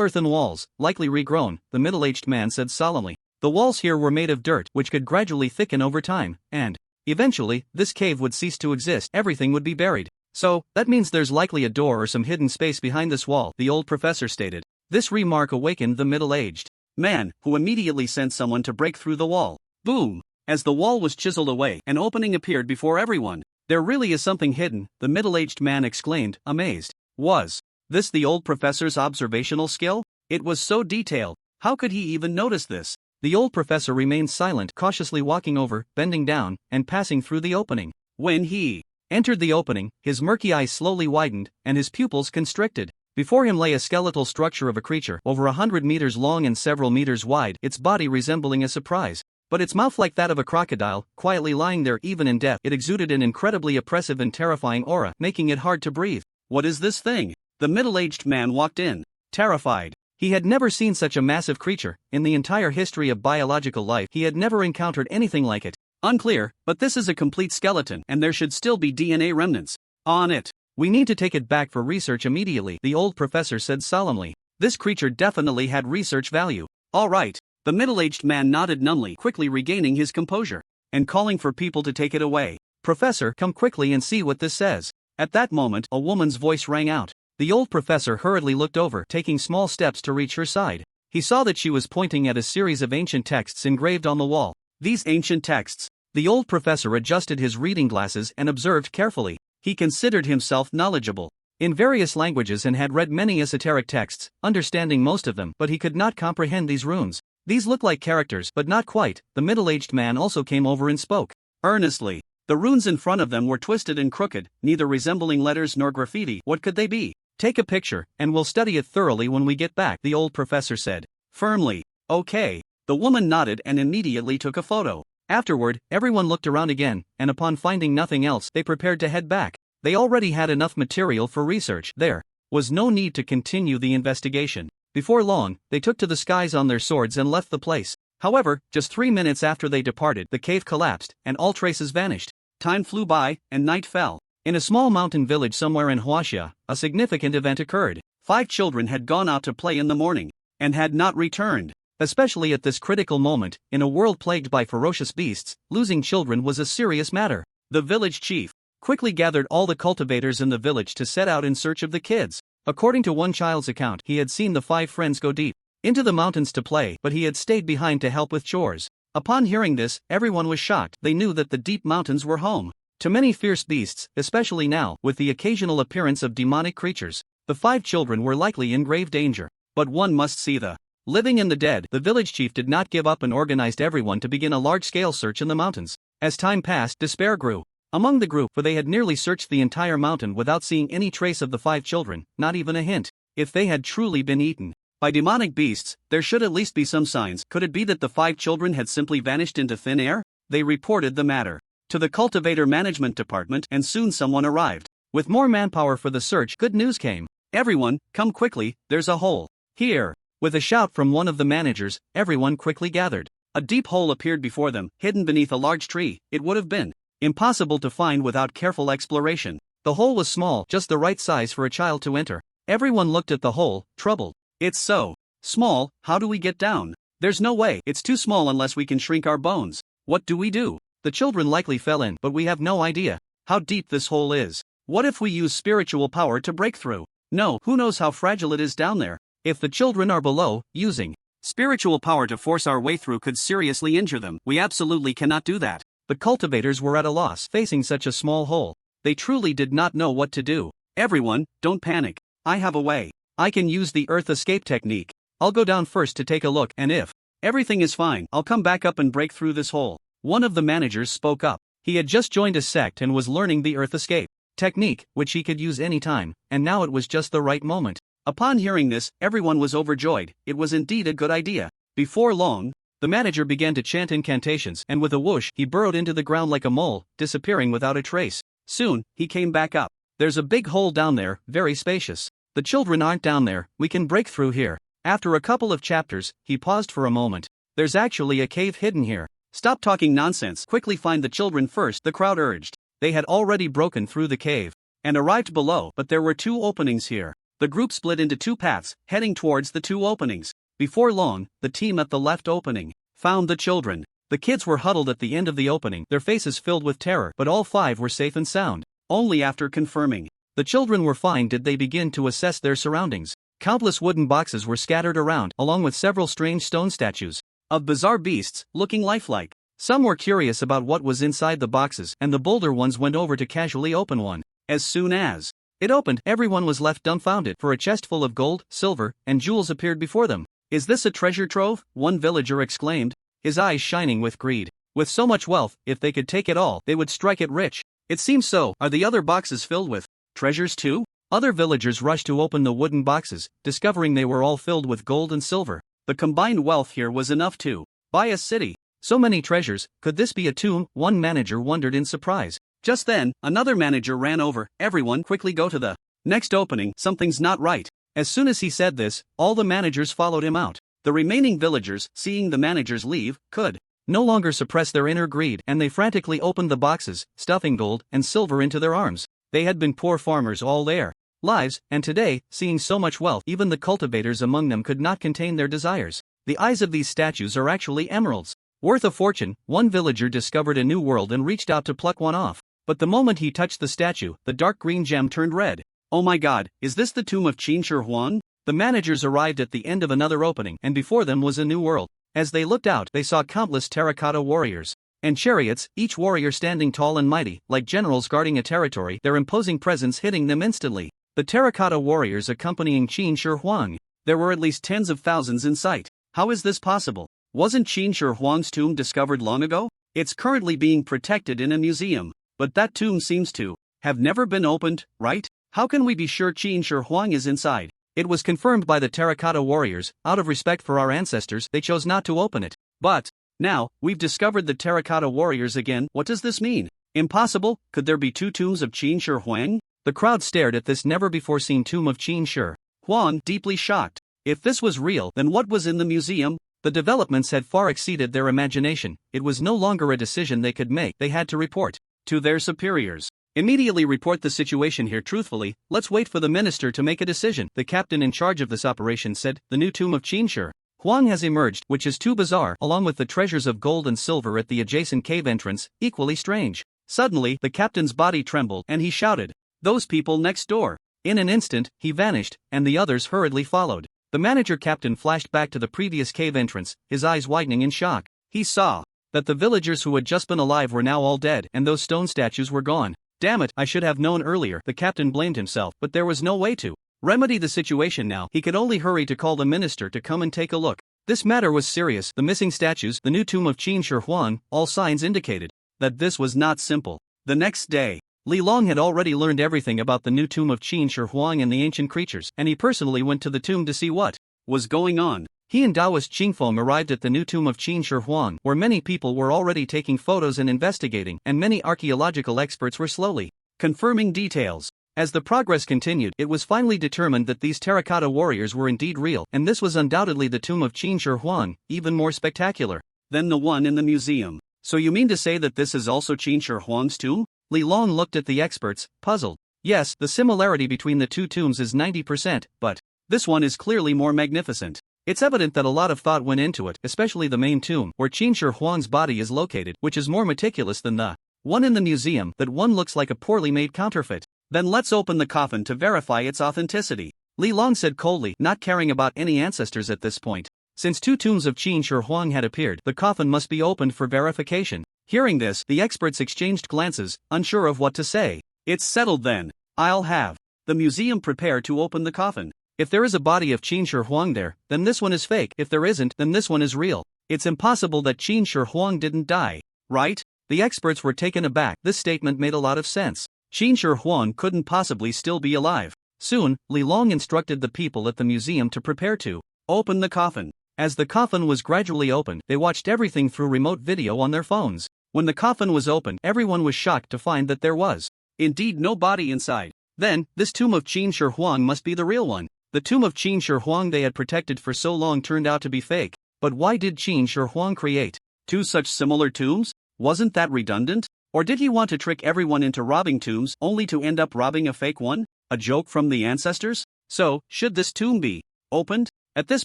Speaker 1: earthen walls, likely regrown, the middle-aged man said solemnly. The walls here were made of dirt, which could gradually thicken over time, and eventually, this cave would cease to exist. Everything would be buried. So, that means there's likely a door or some hidden space behind this wall, the old professor stated. This remark awakened the middle-aged
Speaker 2: man, who immediately sent someone to break through the wall. Boom! As the wall was chiseled away, an opening appeared before everyone.
Speaker 1: There really is something hidden, the middle-aged man exclaimed, amazed. Was this the old professor's observational skill? It was so detailed. How could he even notice this? The old professor remained silent, cautiously walking over, bending down, and passing through the opening. When he entered the opening, his murky eyes slowly widened, and his pupils constricted. Before him lay a skeletal structure of a creature, over 100 meters long and several meters wide, its body resembling a surprise. But its mouth like that of a crocodile, quietly lying there even in death. It exuded an incredibly oppressive and terrifying aura, making it hard to breathe.
Speaker 2: What is this thing? The middle-aged man walked in, terrified.
Speaker 1: He had never seen such a massive creature. In the entire history of biological life, he had never encountered anything like it.
Speaker 2: Unclear, but this is a complete skeleton, and there should still be DNA remnants on it.
Speaker 1: We need to take it back for research immediately, the old professor said solemnly. This creature definitely had research value.
Speaker 2: All right, The middle-aged man nodded numbly, quickly regaining his composure, and calling for people to take it away.
Speaker 1: Professor, come quickly and see what this says.
Speaker 2: At that moment, a woman's voice rang out.
Speaker 1: The old professor hurriedly looked over, taking small steps to reach her side. He saw that she was pointing at a series of ancient texts engraved on the wall.
Speaker 2: These ancient texts.
Speaker 1: The old professor adjusted his reading glasses and observed carefully.
Speaker 2: He considered himself knowledgeable
Speaker 1: in various languages and had read many esoteric texts, understanding most of them, but he could not comprehend these runes. These look like characters, but not quite. The middle-aged man also came over and spoke
Speaker 2: earnestly. The runes in front of them were twisted and crooked, neither resembling letters nor graffiti. What could they be?
Speaker 1: Take a picture, and we'll study it thoroughly when we get back, the old professor said
Speaker 2: firmly. Okay. The woman nodded and immediately took a photo.
Speaker 1: Afterward, everyone looked around again, and upon finding nothing else, they prepared to head back. They already had enough material for research. There was no need to continue the investigation. Before long, they took to the skies on their swords and left the place. However, just 3 minutes after they departed, the cave collapsed, and all traces vanished.
Speaker 2: Time flew by, and night fell.
Speaker 1: In a small mountain village somewhere in Huaxia, a significant event occurred.
Speaker 2: 5 children had gone out to play in the morning, and had not returned.
Speaker 1: Especially at this critical moment, in a world plagued by ferocious beasts, losing children was a serious matter.
Speaker 2: The village chief
Speaker 1: quickly gathered all the cultivators in the village to set out in search of the kids. According to one child's account, he had seen the 5 friends go deep into the mountains to play, but he had stayed behind to help with chores. Upon hearing this, everyone was shocked. They knew that the deep mountains were home to many fierce beasts, especially now, with the occasional appearance of demonic creatures. The 5 children were likely in grave danger.
Speaker 2: But one must see the
Speaker 1: living and the dead. The village chief did not give up and organized everyone to begin a large-scale search in the mountains. As time passed, despair grew among the group, for they had nearly searched the entire mountain without seeing any trace of the 5 children, not even a hint. If they had truly been eaten
Speaker 2: by demonic beasts, there should at least be some signs. Could it be that the 5 children had simply vanished into thin air? They reported the matter to the cultivator management department, and soon someone arrived.
Speaker 1: With more manpower for the search, good news came.
Speaker 2: Everyone, come quickly, there's a hole here.
Speaker 1: With a shout from one of the managers, everyone quickly gathered.
Speaker 2: A deep hole appeared before them, hidden beneath a large tree. It would have been impossible to find without careful exploration.
Speaker 1: The hole was small, just the right size for a child to enter. Everyone looked at the hole, troubled.
Speaker 2: It's so small, how do we get down? There's no way. It's too small unless we can shrink our bones. What do we do?
Speaker 1: The children likely fell in, but we have no idea
Speaker 2: how deep this hole is. What if we use spiritual power to break through? No, who knows how fragile it is down there?
Speaker 1: If the children are below, using
Speaker 2: spiritual power to force our way through could seriously injure them. We absolutely cannot do that.
Speaker 1: The cultivators were at a loss facing such a small hole. They truly did not know what to do.
Speaker 2: Everyone, don't panic. I have a way.
Speaker 1: I can use the earth escape technique. I'll go down first to take a look, and if
Speaker 2: everything is fine, I'll come back up and break through this hole.
Speaker 1: One of the managers spoke up. He had just joined a sect and was learning the earth escape technique, which he could use any time, and now it was just the right moment.
Speaker 2: Upon hearing this, everyone was overjoyed. It was indeed a good idea. Before long,
Speaker 1: the manager began to chant incantations, and with a whoosh, he burrowed into the ground like a mole, disappearing without a trace.
Speaker 2: Soon, he came back up.
Speaker 1: There's a big hole down there, very spacious. The children aren't down there, we can break through here. After a couple of chapters, he paused for a moment. There's actually a cave hidden here.
Speaker 2: Stop talking nonsense. Quickly find the children first, the crowd urged.
Speaker 1: They had already broken through the cave
Speaker 2: and arrived below, but there were 2 openings here. The group split into 2 paths, heading towards the 2 openings. Before long, the team at the left opening found the children. The kids were huddled at the end of the opening, their faces filled with terror, but all 5 were safe and sound. Only after confirming
Speaker 1: the children were fine did they begin to assess their surroundings. Countless wooden boxes were scattered around, along with several strange stone statues
Speaker 2: of bizarre beasts, looking lifelike.
Speaker 1: Some were curious about what was inside the boxes, and the bolder ones went over to casually open one.
Speaker 2: As soon as
Speaker 1: it opened, everyone was left dumbfounded, for a chest full of gold, silver, and jewels appeared before them.
Speaker 2: Is this a treasure trove? One villager exclaimed, his eyes shining with greed.
Speaker 1: With so much wealth, if they could take it all, they would strike it rich.
Speaker 2: It seems so. Are the other boxes filled with treasures too?
Speaker 1: Other villagers rushed to open the wooden boxes, discovering they were all filled with gold and silver.
Speaker 2: The combined wealth here was enough to buy a city.
Speaker 1: So many treasures, could this be a tomb? One manager wondered in surprise.
Speaker 2: Just then, another manager ran over. Everyone, quickly go to the next opening, something's not right.
Speaker 1: As soon as he said this, all the managers followed him out.
Speaker 2: The remaining villagers, seeing the managers leave, could
Speaker 1: no longer suppress their inner greed, and they frantically opened the boxes, stuffing gold and silver into their arms. They had been poor farmers all their lives, and today, seeing so much wealth, even the cultivators among them could not contain their desires. The eyes of these statues are actually emeralds. Worth a fortune. One villager discovered a new world and reached out to pluck one off. But the moment he touched the statue, the dark green gem turned red.
Speaker 2: Oh my god, is this the tomb of Qin Shi Huang?
Speaker 1: The managers arrived at the end of another opening, and before them was a new world. As they looked out, they saw countless terracotta warriors and chariots, each warrior standing tall and mighty, like generals guarding a territory, their imposing presence hitting them instantly. The terracotta warriors accompanying Qin Shi Huang.
Speaker 2: There were at least tens of thousands in sight. How is this possible? Wasn't Qin Shi Huang's tomb discovered long ago? It's currently being protected in a museum, but that tomb seems to have never been opened, right? How can we be sure Qin Shi Huang is inside?
Speaker 1: It was confirmed by the terracotta warriors. Out of respect for our ancestors, they chose not to open it.
Speaker 2: But now, we've discovered the terracotta warriors again. What does this mean? Impossible? Could there be two tombs of Qin Shi Huang?
Speaker 1: The crowd stared at this never-before-seen tomb of Qin Shi
Speaker 2: Huang, deeply shocked. If this was real, then what was in the museum?
Speaker 1: The developments had far exceeded their imagination. It was no longer a decision they could make. They had to report
Speaker 2: to their superiors.
Speaker 1: Immediately report the situation here truthfully. Let's wait for the minister to make a decision. The captain in charge of this operation said, the new tomb of Qin Shi Huang has emerged, which is too bizarre, along with the treasures of gold and silver at the adjacent cave entrance, equally strange. Suddenly, the captain's body trembled, and he shouted, "Those people next door!" In an instant, he vanished, and the others hurriedly followed. The manager captain flashed back to the previous cave entrance, his eyes widening in shock. He saw that the villagers who had just been alive were now all dead, and those stone statues were gone. Damn it, I should have known earlier. The captain blamed himself, but there was no way to remedy the situation now. He could only hurry to call the minister to come and take a look. This matter was serious. The missing statues, the new tomb of Qin Shi Huang, all signs indicated that this was not simple. The next day, Li Long had already learned everything about the new tomb of Qin Shi Huang and the ancient creatures, and he personally went to the tomb to see what
Speaker 2: was going on.
Speaker 1: He and Taoist Qingfeng arrived at the new tomb of Qin Shi Huang, where many people were already taking photos and investigating, and many archaeological experts were slowly confirming details. As the progress continued, it was finally determined that these terracotta warriors were indeed real, and this was undoubtedly the tomb of Qin Shi Huang, even more spectacular
Speaker 2: than the one in the museum. So you mean to say that this is also Qin Shi Huang's tomb?
Speaker 1: Li Long looked at the experts, puzzled. Yes, the similarity between the two tombs is 90%, but
Speaker 2: this one is clearly more magnificent.
Speaker 1: It's evident that a lot of thought went into it, especially the main tomb, where Qin Shi Huang's body is located, which is more meticulous than the one in the museum. That one looks like a poorly made counterfeit.
Speaker 2: Then let's open the coffin to verify its authenticity,
Speaker 1: Li Long said coldly, not caring about any ancestors at this point. Since two tombs of Qin Shi Huang had appeared, the coffin must be opened for verification. Hearing this, the experts exchanged glances, unsure of what to say.
Speaker 2: It's settled then. I'll have the museum prepare to open the coffin.
Speaker 1: If there is a body of Qin Shi Huang there, then this one is fake. If there isn't, then this one is real. It's impossible that Qin Shi Huang didn't die, right? The experts were taken aback. This statement made a lot of sense. Qin Shi Huang couldn't possibly still be alive. Soon, Li Long instructed the people at the museum to prepare to open the coffin. As the coffin was gradually opened, they watched everything through remote video on their phones. When the coffin was opened, everyone was shocked to find that there was indeed no body inside. Then, this tomb of Qin Shi Huang must be the real one. The tomb of Qin Shi Huang they had protected for so long turned out to be fake. But why did Qin Shi Huang create
Speaker 2: two such similar tombs? Wasn't that redundant? Or did he want to trick everyone into robbing tombs only to end up robbing a fake one? A joke from the ancestors? So, should this tomb be opened? At this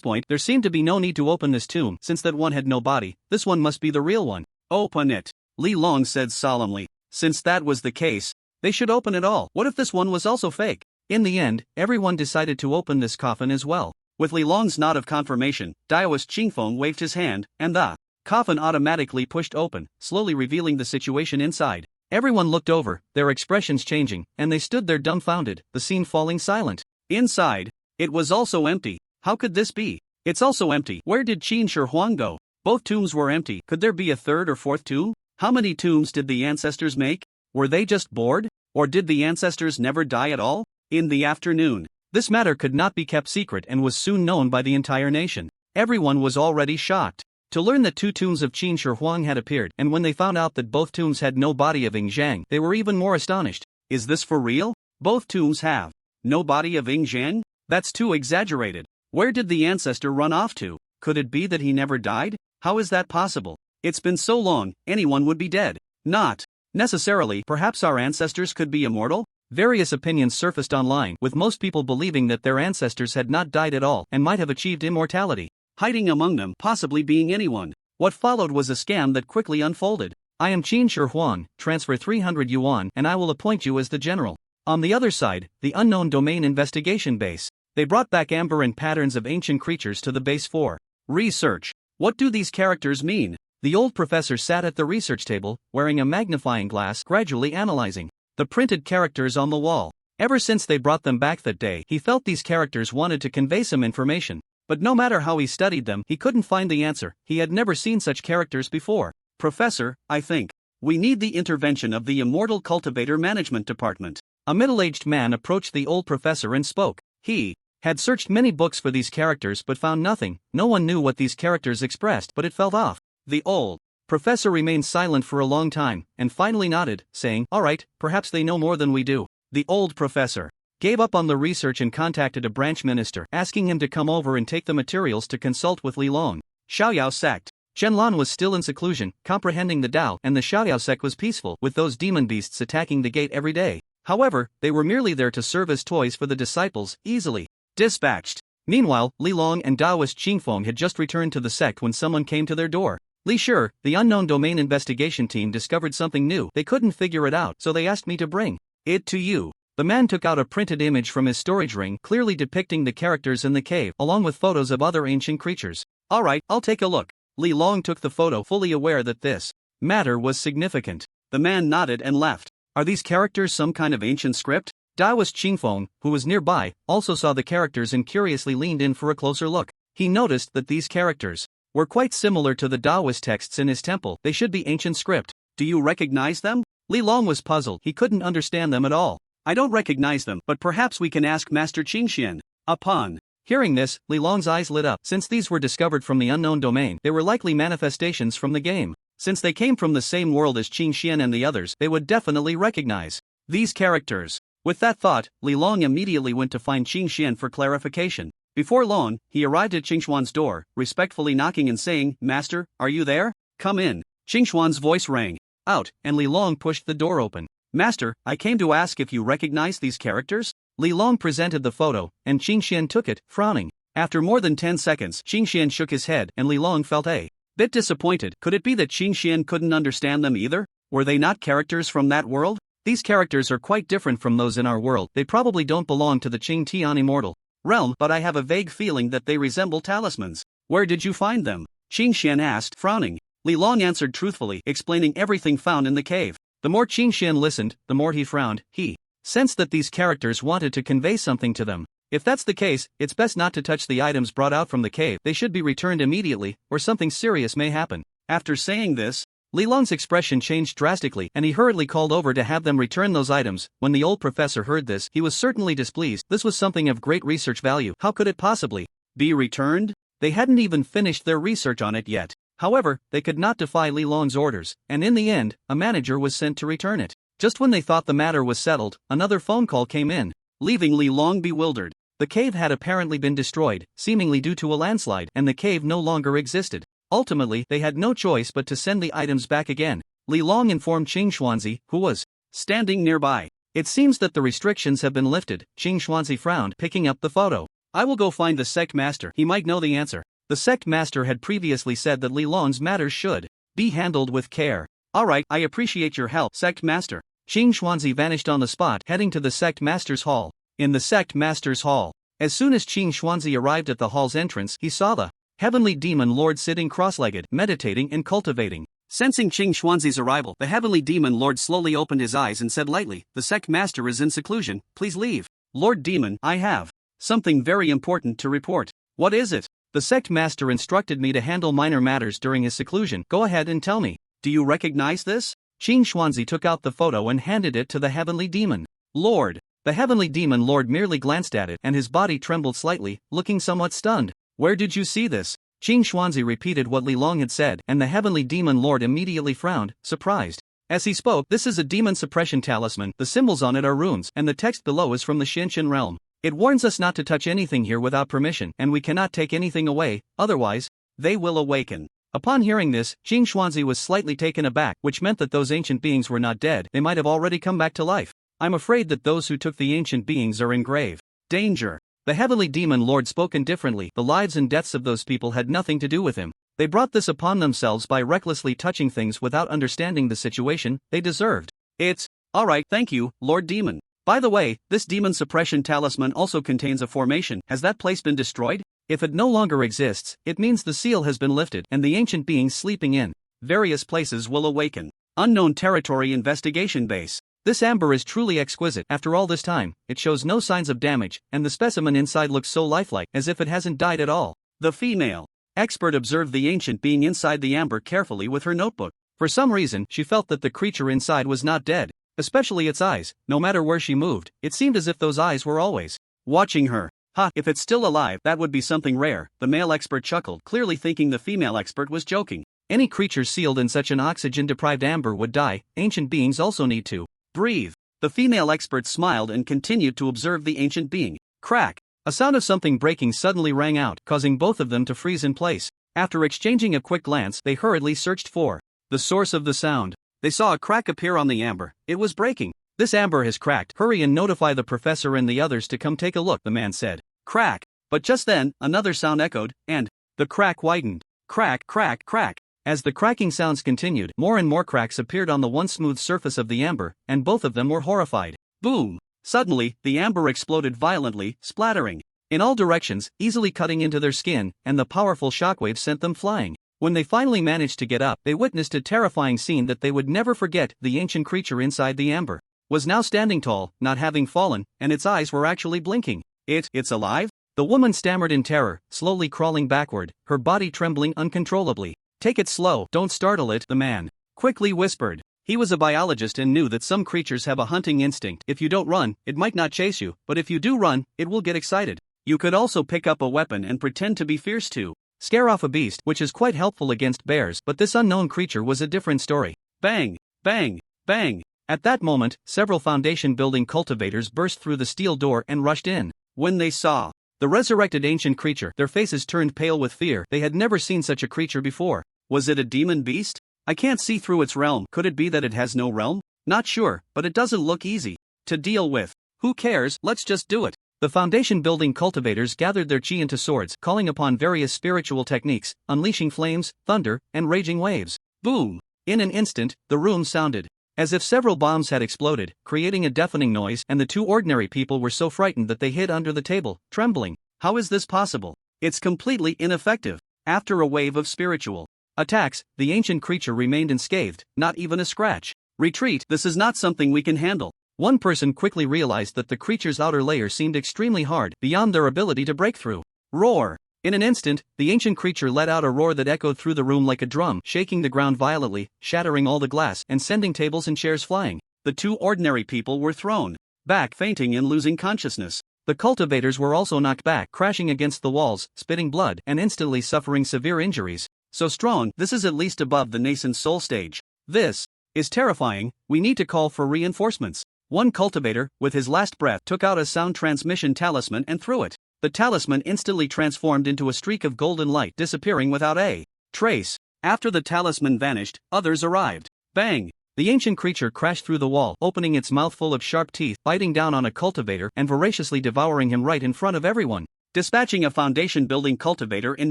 Speaker 2: point, there seemed to be no need to open this tomb, since that one had no body. This one must be the real one. Open it, Li Long said solemnly. Since that was the case, they should open it all. What if this one was also fake?
Speaker 1: In the end, everyone decided to open this coffin as well.
Speaker 2: With Li Long's nod of confirmation, Taoist Qingfeng waved his hand, and the coffin automatically pushed open, slowly revealing the situation inside.
Speaker 1: Everyone looked over, their expressions changing, and they stood there dumbfounded, the scene falling silent.
Speaker 2: Inside, it was also empty. How could this be? It's also empty. Where did Qin Shi Huang go? Both tombs were empty. Could there be a third or fourth tomb? How many tombs did the ancestors make? Were they just bored? Or did the ancestors never die at all? In the afternoon,
Speaker 1: this matter could not be kept secret and was soon known by the entire nation. Everyone was already shocked to learn that two tombs of Qin Shi Huang had appeared, and when they found out that both tombs had no body of Ying Zhang, they were even more astonished.
Speaker 2: Is this for real? Both tombs have no body of Ying Zhang? That's too exaggerated. Where did the ancestor run off to? Could it be that he never died? How is that possible? It's been so long, anyone would be dead. Not necessarily. Perhaps our ancestors could be immortal?
Speaker 1: Various opinions surfaced online, with most people believing that their ancestors had not died at all and might have achieved immortality.
Speaker 2: hiding among them, possibly being anyone. What followed was a scam that quickly unfolded.
Speaker 1: I am Qin Shi Huang, transfer 300 yuan and I will appoint you as the general. On the other side, the unknown domain investigation base. They brought back amber and patterns of ancient creatures to the base for
Speaker 2: research. What do these characters mean?
Speaker 1: The old professor sat at the research table, wearing a magnifying glass, gradually analyzing the printed characters on the wall. Ever since they brought them back that day, he felt these characters wanted to convey some information. But no matter how he studied them, he couldn't find the answer. He had never seen such characters before.
Speaker 2: Professor, I think we need the intervention of the Immortal Cultivator Management Department.
Speaker 1: A middle-aged man approached the old professor and spoke. He had searched many books for these characters but found nothing. No one knew what these characters expressed, but it felt off. The old professor remained silent for a long time, and finally nodded, saying, "All right, perhaps they know more than we do." The old professor gave up on the research and contacted a branch minister, asking him to come over and take the materials to consult with Li Long.
Speaker 2: Xiaoyao sect.
Speaker 1: Qianlan was still in seclusion, comprehending the Tao, and the Xiaoyao sect was peaceful, with those demon beasts attacking the gate every day. However, they were merely there to serve as toys for the disciples, easily dispatched. Meanwhile, Li Long and Taoist Qingfeng had just returned to the sect when someone came to their door. Li Shi, the unknown domain investigation team, discovered something new. They couldn't figure it out, so they asked me to bring it to you. The man took out a printed image from his storage ring, clearly depicting the characters in the cave, along with photos of other ancient creatures.
Speaker 2: All right, I'll take a look.
Speaker 1: Li Long took the photo, fully aware that this matter was significant.
Speaker 2: The man nodded and left.
Speaker 1: Are these characters some kind of ancient script? Taoist Qingfeng, who was nearby, also saw the characters and curiously leaned in for a closer look. He noticed that these characters were quite similar to the Taoist texts in his temple. They should be ancient script.
Speaker 2: Do you recognize them?
Speaker 1: Li Long was puzzled. He couldn't understand them at all.
Speaker 2: I don't recognize them, but perhaps we can ask Master Qingxian. Upon
Speaker 1: hearing this, Li Long's eyes lit up. Since these were discovered from the unknown domain, they were likely manifestations from the game. Since they came from the same world as Qingxian and the others, they would definitely recognize these characters. With that thought, Li Long immediately went to find Qingxian for clarification. Before long, he arrived at Qingxuan's door, respectfully knocking and saying, "Master, are you there? Come in." Qingxuan's voice rang out, and Li Long pushed the door open. "Master, I came to ask if you recognize these characters?" Li Long presented the photo, and Qingxian took it, frowning. After more than 10 seconds, Qingxian shook his head, and Li Long felt a bit disappointed. Could it be that Qingxian couldn't understand them either? Were they not characters from that world? These characters are quite different from those in our world. They probably don't belong to the Qing Tian immortal realm, but I have a vague feeling that they resemble talismans. Where did you find them? Qingxian asked, frowning. Li Long answered truthfully, explaining everything found in the cave. The more Qingxian listened, the more he frowned. He sensed that these characters wanted to convey something to them. If that's the case, it's best not to touch the items brought out from the cave. They should be returned immediately, or something serious may happen. After saying this, Li Long's expression changed drastically, and he hurriedly called over to have them return those items. When the old professor heard this, he was certainly displeased. This was something of great research value. How could it possibly be returned? They hadn't even finished their research on it yet. However, they could not defy Li Long's orders, and in the end, a manager was sent to return it. Just when they thought the matter was settled, another phone call came in, leaving Li Long bewildered. The cave had apparently been destroyed, seemingly due to a landslide, and the cave no longer existed. Ultimately, they had no choice but to send the items back again. Li Long informed Qing Xuanzi, who was standing nearby. It seems that the restrictions have been lifted. Qing Xuanzi frowned, picking up the photo. I will go find the sect master. He might know the answer. The sect master had previously said that Li Long's matters should be handled with care. Alright, I appreciate your help, sect master. Qing Xuanzi vanished on the spot, heading to the sect master's hall. In the sect master's hall, as soon as Qing Xuanzi arrived at the hall's entrance, he saw the heavenly demon lord sitting cross-legged, meditating and cultivating. Sensing Qing Xuanzi's arrival, the heavenly demon lord slowly opened his eyes and said lightly, "The sect master is in seclusion, please leave." Lord Demon, I have something very important to report. What is it? The sect master instructed me to handle minor matters during his seclusion. Go ahead and tell me. Do you recognize this? Qing Xuanzi took out the photo and handed it to the heavenly demon lord. The heavenly demon lord merely glanced at it, and his body trembled slightly, looking somewhat stunned. Where did you see this? Qing Xuanzi repeated what Li Long had said, and the heavenly demon lord immediately frowned, surprised. As he spoke, this is a demon suppression talisman. The symbols on it are runes, and the text below is from the Xinshin realm. It warns us not to touch anything here without permission, and we cannot take anything away, otherwise, they will awaken. Upon hearing this, Qing Xuanzi was slightly taken aback, which meant that those ancient beings were not dead. They might have already come back to life. I'm afraid that those who took the ancient beings are in grave danger. The heavenly demon lord spoke indifferently. The lives and deaths of those people had nothing to do with him. They brought this upon themselves by recklessly touching things without understanding the situation they deserved.
Speaker 2: It's alright, thank you, Lord Demon. By the way, this demon suppression talisman also contains a formation. Has that place been destroyed?
Speaker 1: If it no longer exists, it means the seal has been lifted and the ancient beings sleeping in
Speaker 2: various places will awaken. Unknown territory investigation base.
Speaker 1: This amber is truly exquisite. After all this time, it shows no signs of damage, and the specimen inside looks so lifelike, as if it hasn't died at all.
Speaker 2: The female expert observed the ancient being inside the amber carefully with her notebook.
Speaker 1: For some reason, she felt that the creature inside was not dead, especially its eyes. No matter where she moved, it seemed as if those eyes were always
Speaker 2: watching her. Ha, if it's still alive, that would be something rare, the male expert chuckled, clearly thinking the female expert was joking.
Speaker 1: Any creature sealed in such an oxygen-deprived amber would die. Ancient beings also need to
Speaker 2: breathe. The female expert smiled and continued to observe the ancient being. Crack!
Speaker 1: A sound of something breaking suddenly rang out, causing both of them to freeze in place. After exchanging a quick glance, they hurriedly searched for the source of the sound.
Speaker 2: They saw a crack appear on the amber. It was breaking.
Speaker 1: This amber has cracked. Hurry and notify the professor and the others to come take a look, the man said.
Speaker 2: Crack! But just then, another sound echoed, and
Speaker 1: the crack widened.
Speaker 2: Crack, crack, crack.
Speaker 1: As the cracking sounds continued, more and more cracks appeared on the once smooth surface of the amber, and both of them were horrified.
Speaker 2: Boom! Suddenly, the amber exploded violently, splattering
Speaker 1: in all directions, easily cutting into their skin, and the powerful shockwave sent them flying. When they finally managed to get up, they witnessed a terrifying scene that they would never forget. The ancient creature inside the amber was now standing tall, not having fallen, and its eyes were actually blinking.
Speaker 2: It's alive?
Speaker 1: The woman stammered in terror, slowly crawling backward, her body trembling uncontrollably. Take it slow, don't startle it, the man quickly whispered. He was a biologist and knew that some creatures have a hunting instinct. If you don't run, it might not chase you, but if you do run, it will get excited.
Speaker 2: You could also pick up a weapon and pretend to be fierce to
Speaker 1: scare off a beast, which is quite helpful against bears, but this unknown creature was a different story.
Speaker 2: Bang! Bang! Bang!
Speaker 1: At that moment, several foundation building cultivators burst through the steel door and rushed in.
Speaker 2: When they saw
Speaker 1: the resurrected ancient creature, their faces turned pale with fear. They had never seen such a creature before.
Speaker 2: Was it a demon beast? I can't see through its realm. Could it be that it has no realm? Not sure, but it doesn't look easy to deal with. Who cares, let's just do it.
Speaker 1: The foundation building cultivators gathered their chi into swords, calling upon various spiritual techniques, unleashing flames, thunder, and raging waves.
Speaker 2: Boom!
Speaker 1: In an instant, the room sounded as if several bombs had exploded, creating a deafening noise, and the two ordinary people were so frightened that they hid under the table, trembling.
Speaker 2: How is this possible? It's completely ineffective. After a wave of spiritual
Speaker 1: attacks, the ancient creature remained unscathed, not even a scratch.
Speaker 2: Retreat, this is not something we can handle.
Speaker 1: One person quickly realized that the creature's outer layer seemed extremely hard, beyond their ability to break through.
Speaker 2: Roar!
Speaker 1: In an instant, the ancient creature let out a roar that echoed through the room like a drum, shaking the ground violently, shattering all the glass, and sending tables and chairs flying.
Speaker 2: The two ordinary people were thrown back, fainting and losing consciousness.
Speaker 1: The cultivators were also knocked back, crashing against the walls, spitting blood, and instantly suffering severe injuries.
Speaker 2: So strong, this is at least above the nascent soul stage. This is terrifying. We need to call for reinforcements. One cultivator, with his last breath, took out a sound transmission talisman and threw it. The talisman instantly transformed into a streak of golden light, disappearing without a trace. After the talisman vanished, others arrived. Bang!
Speaker 1: The ancient creature crashed through the wall, opening its mouth full of sharp teeth, biting down on a cultivator and voraciously devouring him right in front of everyone,
Speaker 2: dispatching a foundation-building cultivator in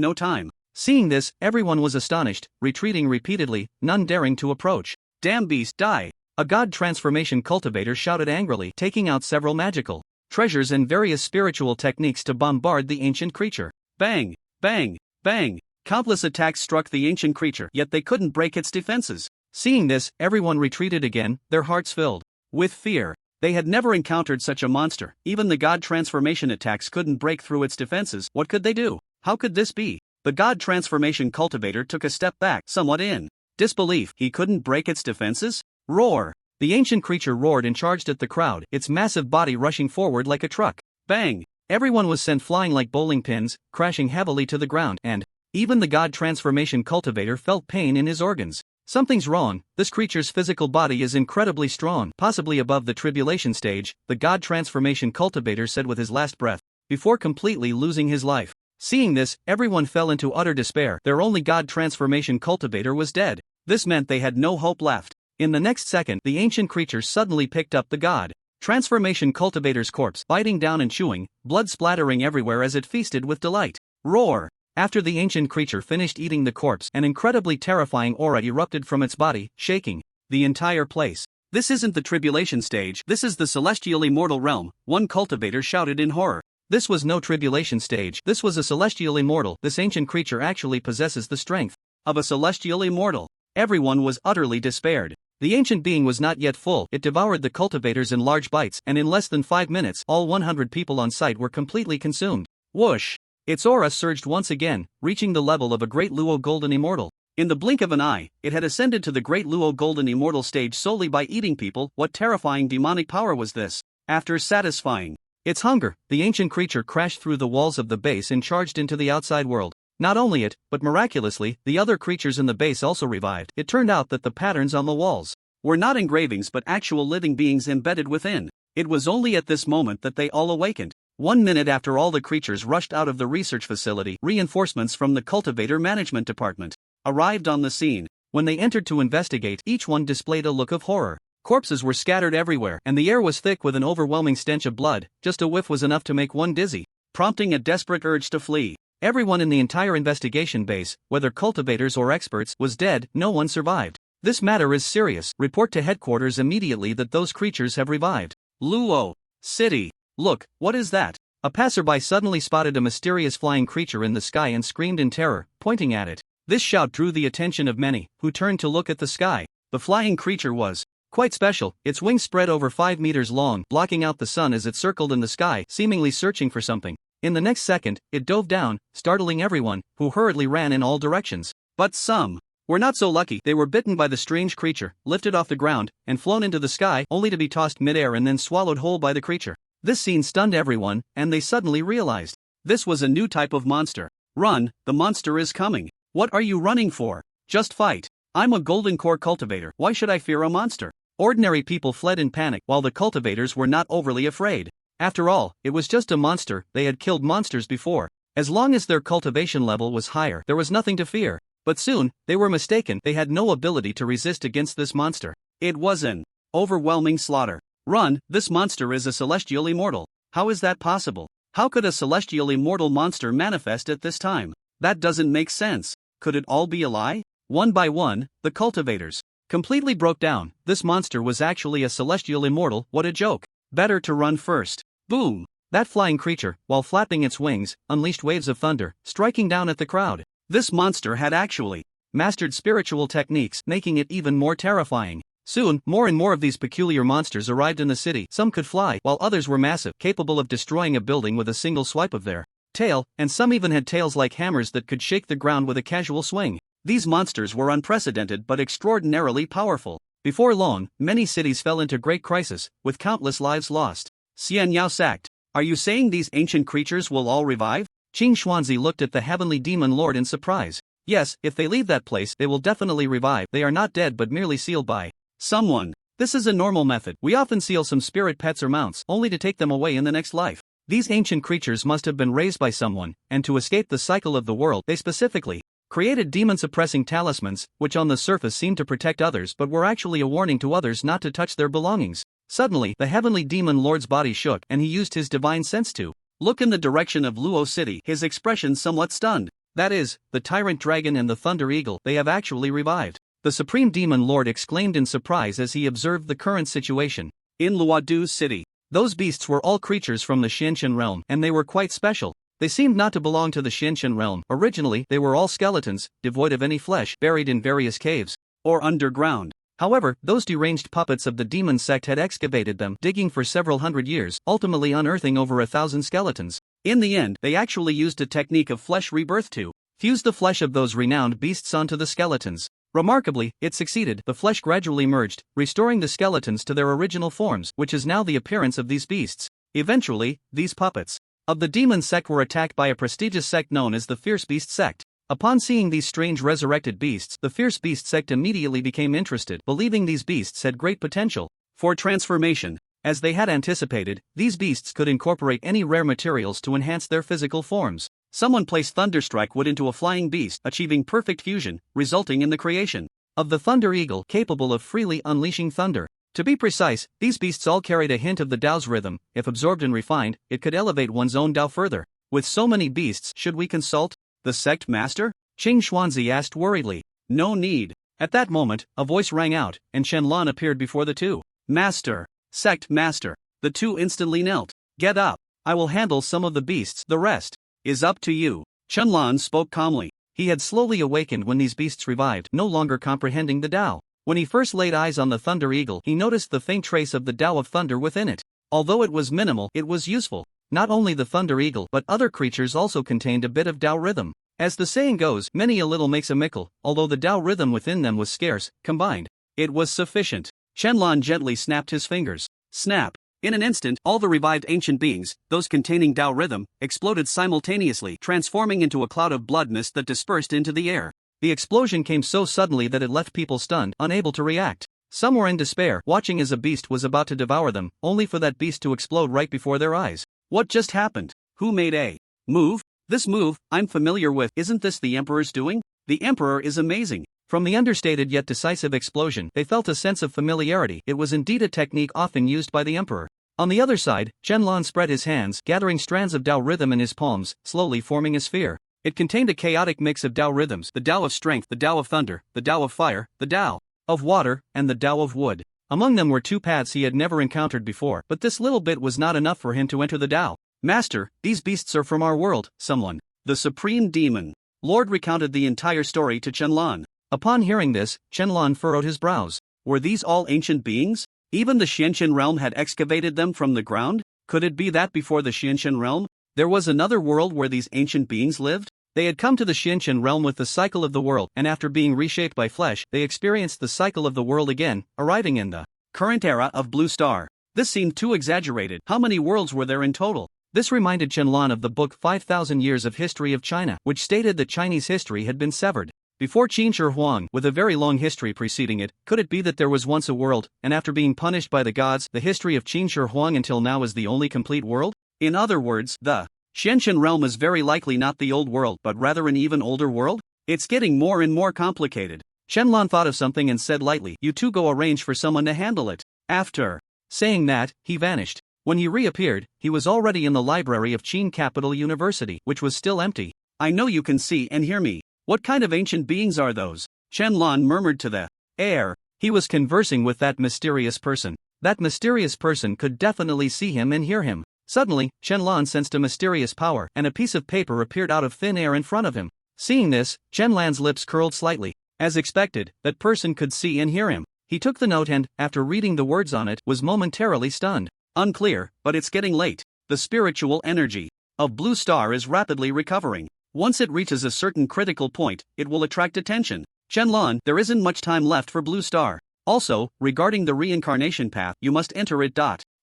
Speaker 2: no time.
Speaker 1: Seeing this, everyone was astonished, retreating repeatedly, none daring to approach.
Speaker 2: Damn beast, die!
Speaker 1: A god transformation cultivator shouted angrily, taking out several magical treasures and various spiritual techniques to bombard the ancient creature.
Speaker 2: Bang! Bang! Bang! Countless attacks struck the ancient creature, yet they couldn't break its defenses.
Speaker 1: Seeing this, everyone retreated again, their hearts filled
Speaker 2: with fear. They had never encountered such a monster. Even the god transformation attacks couldn't break through its defenses. What could they do? How could this be? The god transformation cultivator took a step back, somewhat in disbelief. He couldn't break its defenses? Roar!
Speaker 1: The ancient creature roared and charged at the crowd, its massive body rushing forward like a truck.
Speaker 2: Bang!
Speaker 1: Everyone was sent flying like bowling pins, crashing heavily to the ground, and even the god transformation cultivator felt pain in his organs. Something's wrong. This creature's physical body is incredibly strong, possibly above the tribulation stage, the god transformation cultivator said with his last breath, before completely losing his life. Seeing this, everyone fell into utter despair. Their only god transformation cultivator was dead. This meant they had no hope left. In the next second, the ancient creature suddenly picked up the god
Speaker 2: Transformation cultivator's corpse, biting down and chewing, blood splattering everywhere as it feasted with delight. Roar! After the ancient creature finished eating the corpse, an incredibly terrifying aura erupted from its body, shaking the entire place. This isn't the tribulation stage, this is the celestial immortal realm, one cultivator shouted in horror. This was no tribulation stage, this was a celestial immortal. This ancient creature actually possesses the strength of a celestial immortal. Everyone was utterly despaired. The ancient being was not yet full, it devoured the cultivators in large bites, and in less than 5 minutes, all 100 people on site were completely consumed. Whoosh! Its aura surged once again, reaching the level of a Great Luo Golden Immortal. In the blink of an eye, it had ascended to the Great Luo Golden Immortal stage solely by eating people. What terrifying demonic power was this? After satisfying its hunger, the ancient creature crashed through the walls of the base and charged into the outside world. Not only it, but miraculously, the other creatures in the base also revived. It turned out that the patterns on the walls were not engravings but actual living beings embedded within. It was only at this moment that they all awakened. 1 minute after all the creatures rushed out of the research facility, reinforcements from the cultivator management department arrived on the scene. When they entered to investigate, each one displayed a look of horror. Corpses were scattered everywhere, and the air was thick with an overwhelming stench of blood. Just a whiff was enough to make one dizzy, prompting a desperate urge to flee. Everyone in the entire investigation base, whether cultivators or experts, was dead. No one survived. This matter is serious. Report to headquarters immediately that those creatures have revived. Luo City. Look, what is that? A passerby suddenly spotted a mysterious flying creature in the sky and screamed in terror, pointing at it. This shout drew the attention of many, who turned to look at the sky. The flying creature was quite special. Its wings spread over 5 meters long, blocking out the sun as it circled in the sky, seemingly searching for something. In the next second, it dove down, startling everyone, who hurriedly ran in all directions. But some were not so lucky. They were bitten by the strange creature, lifted off the ground, and flown into the sky, only to be tossed midair and then swallowed whole by the creature. This scene stunned everyone, and they suddenly realized this was a new type of monster. Run, the monster is coming. What are you running for? Just fight. I'm a golden core cultivator. Why should I fear a monster? Ordinary people fled in panic, while the cultivators were not overly afraid. After all, it was just a monster. They had killed monsters before. As long as their cultivation level was higher, there was nothing to fear. But soon, they were mistaken. They had no ability to resist against this monster. It was an overwhelming slaughter. Run, this monster is a celestial immortal. How is that possible? How could a celestial immortal monster manifest at this time? That doesn't make sense. Could it all be a lie? One by one, the cultivators completely broke down. This monster was actually a celestial immortal. What a joke. Better to run first. Boom! That flying creature, while flapping its wings, unleashed waves of thunder, striking down at the crowd. This monster had actually mastered spiritual techniques, making it even more terrifying. Soon, more and more of these peculiar monsters arrived in the city. Some could fly, while others were massive, capable of destroying a building with a single swipe of their tail, and some even had tails like hammers that could shake the ground with a casual swing. These monsters were unprecedented but extraordinarily powerful. Before long, many cities fell into great crisis, with countless lives lost. Xian Yao sacked. Are you saying these ancient creatures will all revive? Qing Xuanzi looked at the heavenly demon lord in surprise. Yes, if they leave that place, they will definitely revive. They are not dead but merely sealed by someone. This is a normal method. We often seal some spirit pets or mounts, only to take them away in the next life. These ancient creatures must have been raised by someone, and to escape the cycle of the world, they specifically created demon-suppressing talismans, which on the surface seemed to protect others but were actually a warning to others not to touch their belongings. Suddenly, the heavenly demon lord's body shook and he used his divine sense to look in the direction of Luo City, his expression somewhat stunned. That is, the tyrant dragon and the thunder eagle, they have actually revived. The supreme demon lord exclaimed in surprise as he observed the current situation. In Luodu City, those beasts were all creatures from the Xianqian realm, and they were quite special. They seemed not to belong to the Xianqian realm. Originally, they were all skeletons, devoid of any flesh, buried in various caves or underground. However, those deranged puppets of the demon sect had excavated them, digging for several hundred years, ultimately unearthing over 1,000 skeletons. In the end, they actually used a technique of flesh rebirth to fuse the flesh of those renowned beasts onto the skeletons. Remarkably, it succeeded. The flesh gradually merged, restoring the skeletons to their original forms, which is now the appearance of these beasts. Eventually, these puppets of the demon sect were attacked by a prestigious sect known as the Fierce Beast Sect. Upon seeing these strange resurrected beasts, the Fierce Beast Sect immediately became interested, believing these beasts had great potential for transformation. As they had anticipated, these beasts could incorporate any rare materials to enhance their physical forms. Someone placed Thunderstrike wood into a flying beast, achieving perfect fusion, resulting in the creation of the Thunder Eagle, capable of freely unleashing thunder.
Speaker 1: To be precise, these beasts all carried a hint of the Tao's rhythm. If absorbed and refined, it could elevate one's own Tao further. With so many beasts, should we consult
Speaker 2: the sect master?
Speaker 1: Qing Xuanzi asked worriedly.
Speaker 2: No need.
Speaker 1: At that moment, a voice rang out, and Shenlong appeared before the two.
Speaker 2: Master, sect master. The two instantly knelt. Get up. I will handle some of the beasts. The rest is up to you. Shenlong spoke calmly.
Speaker 1: He had slowly awakened when these beasts revived, no longer comprehending the Tao. When he first laid eyes on the thunder eagle, he noticed the faint trace of the Tao of thunder within it. Although it was minimal, it was useful. Not only the thunder eagle, but other creatures also contained a bit of Tao rhythm. As the saying goes, many a little makes a mickle, although the Tao rhythm within them was scarce, combined.
Speaker 2: It was sufficient. Shenlong gently snapped his fingers. Snap. In an instant, all the revived ancient beings, those containing Tao rhythm, exploded simultaneously, transforming into a cloud of blood mist that dispersed into the air.
Speaker 1: The explosion came so suddenly that it left people stunned, unable to react. Some were in despair, watching as a beast was about to devour them, only for that beast to explode right before their eyes.
Speaker 2: What just happened? Who made a move? This move, I'm familiar with. Isn't this the Emperor's doing? The Emperor is amazing.
Speaker 1: From the understated yet decisive explosion, they felt a sense of familiarity. It was indeed a technique often used by the Emperor. On the other side, Shenlong spread his hands, gathering strands of Tao rhythm in his palms, slowly forming a sphere. It contained a chaotic mix of Tao rhythms, the Tao of strength, the Tao of thunder, the Tao of fire, the Tao of water, and the Tao of wood. Among them were two paths he had never encountered before, but this little bit was not enough for him to enter the Tao.
Speaker 2: Master, these beasts are from our world. Someone, the Supreme Demon Lord, recounted the entire story to Shenlong.
Speaker 1: Upon hearing this, Shenlong furrowed his brows.
Speaker 2: Were these all ancient beings? Even the Xianxian realm had excavated them from the ground? Could it be that before the Xianxian realm, there was another world where these ancient beings lived? They had come to the Xianxian realm with the cycle of the world, and after being reshaped by flesh, they experienced the cycle of the world again, arriving in the current era of Blue Star. This seemed too exaggerated. How many worlds were there in total?
Speaker 1: This reminded Shenlong of the book 5,000 Years of History of China, which stated that Chinese history had been severed. Before Qin Shi Huang, with a very long history preceding it, could it be that there was once a world, and after being punished by the gods, the history of Qin Shi Huang until now is the only complete world?
Speaker 2: In other words, the Xianxian realm is very likely not the old world but rather an even older world? It's getting more and more complicated.
Speaker 1: Shenlong thought of something and said lightly, "You two go arrange for someone to handle it."
Speaker 2: After
Speaker 1: saying that, he vanished. When he reappeared, he was already in the library of Qin Capital University, which was still empty.
Speaker 2: I know you can see and hear me. What kind of ancient beings are those? Shenlong murmured to the air.
Speaker 1: He was conversing with that mysterious person. That mysterious person could definitely see him and hear him. Suddenly, Shenlong sensed a mysterious power, and a piece of paper appeared out of thin air in front of him. Seeing this, Shenlong's lips curled slightly. As expected, that person could see and hear him. He took the note and, after reading the words on it, was momentarily stunned.
Speaker 2: Unclear, but it's getting late. The spiritual energy of Blue Star is rapidly recovering. Once it reaches a certain critical point, it will attract attention. Shenlong, there isn't much time left for Blue Star. Also, regarding the reincarnation path, you must enter it.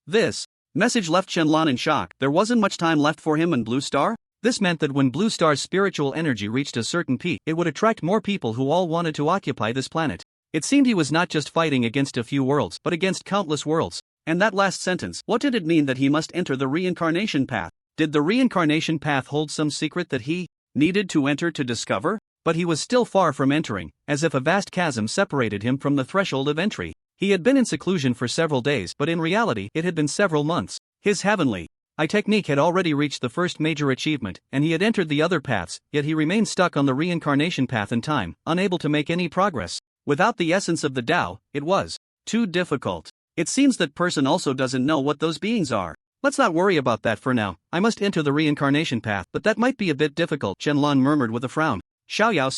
Speaker 2: This message left Shenlong in shock. There wasn't much time left for him and Blue Star?
Speaker 1: This meant that when Blue Star's spiritual energy reached a certain peak, it would attract more people who all wanted to occupy this planet. It seemed he was not just fighting against a few worlds, but against countless worlds.
Speaker 2: And that last sentence, what did it mean that he must enter the reincarnation path? Did the reincarnation path hold some secret that he needed to enter to discover?
Speaker 1: But he was still far from entering, as if a vast chasm separated him from the threshold of entry. He had been in seclusion for several days, but in reality, it had been several months.
Speaker 2: His heavenly
Speaker 1: technique had already reached the first major achievement, and he had entered the other paths, yet he remained stuck on the reincarnation path in time, unable to make any progress.
Speaker 2: Without the essence of the Tao, it was too difficult. It seems that person also doesn't know what those beings are.
Speaker 1: Let's not worry about that for now. I must enter the reincarnation path, but that might be a bit difficult, Shenlong murmured with a frown.
Speaker 2: Xiaoyao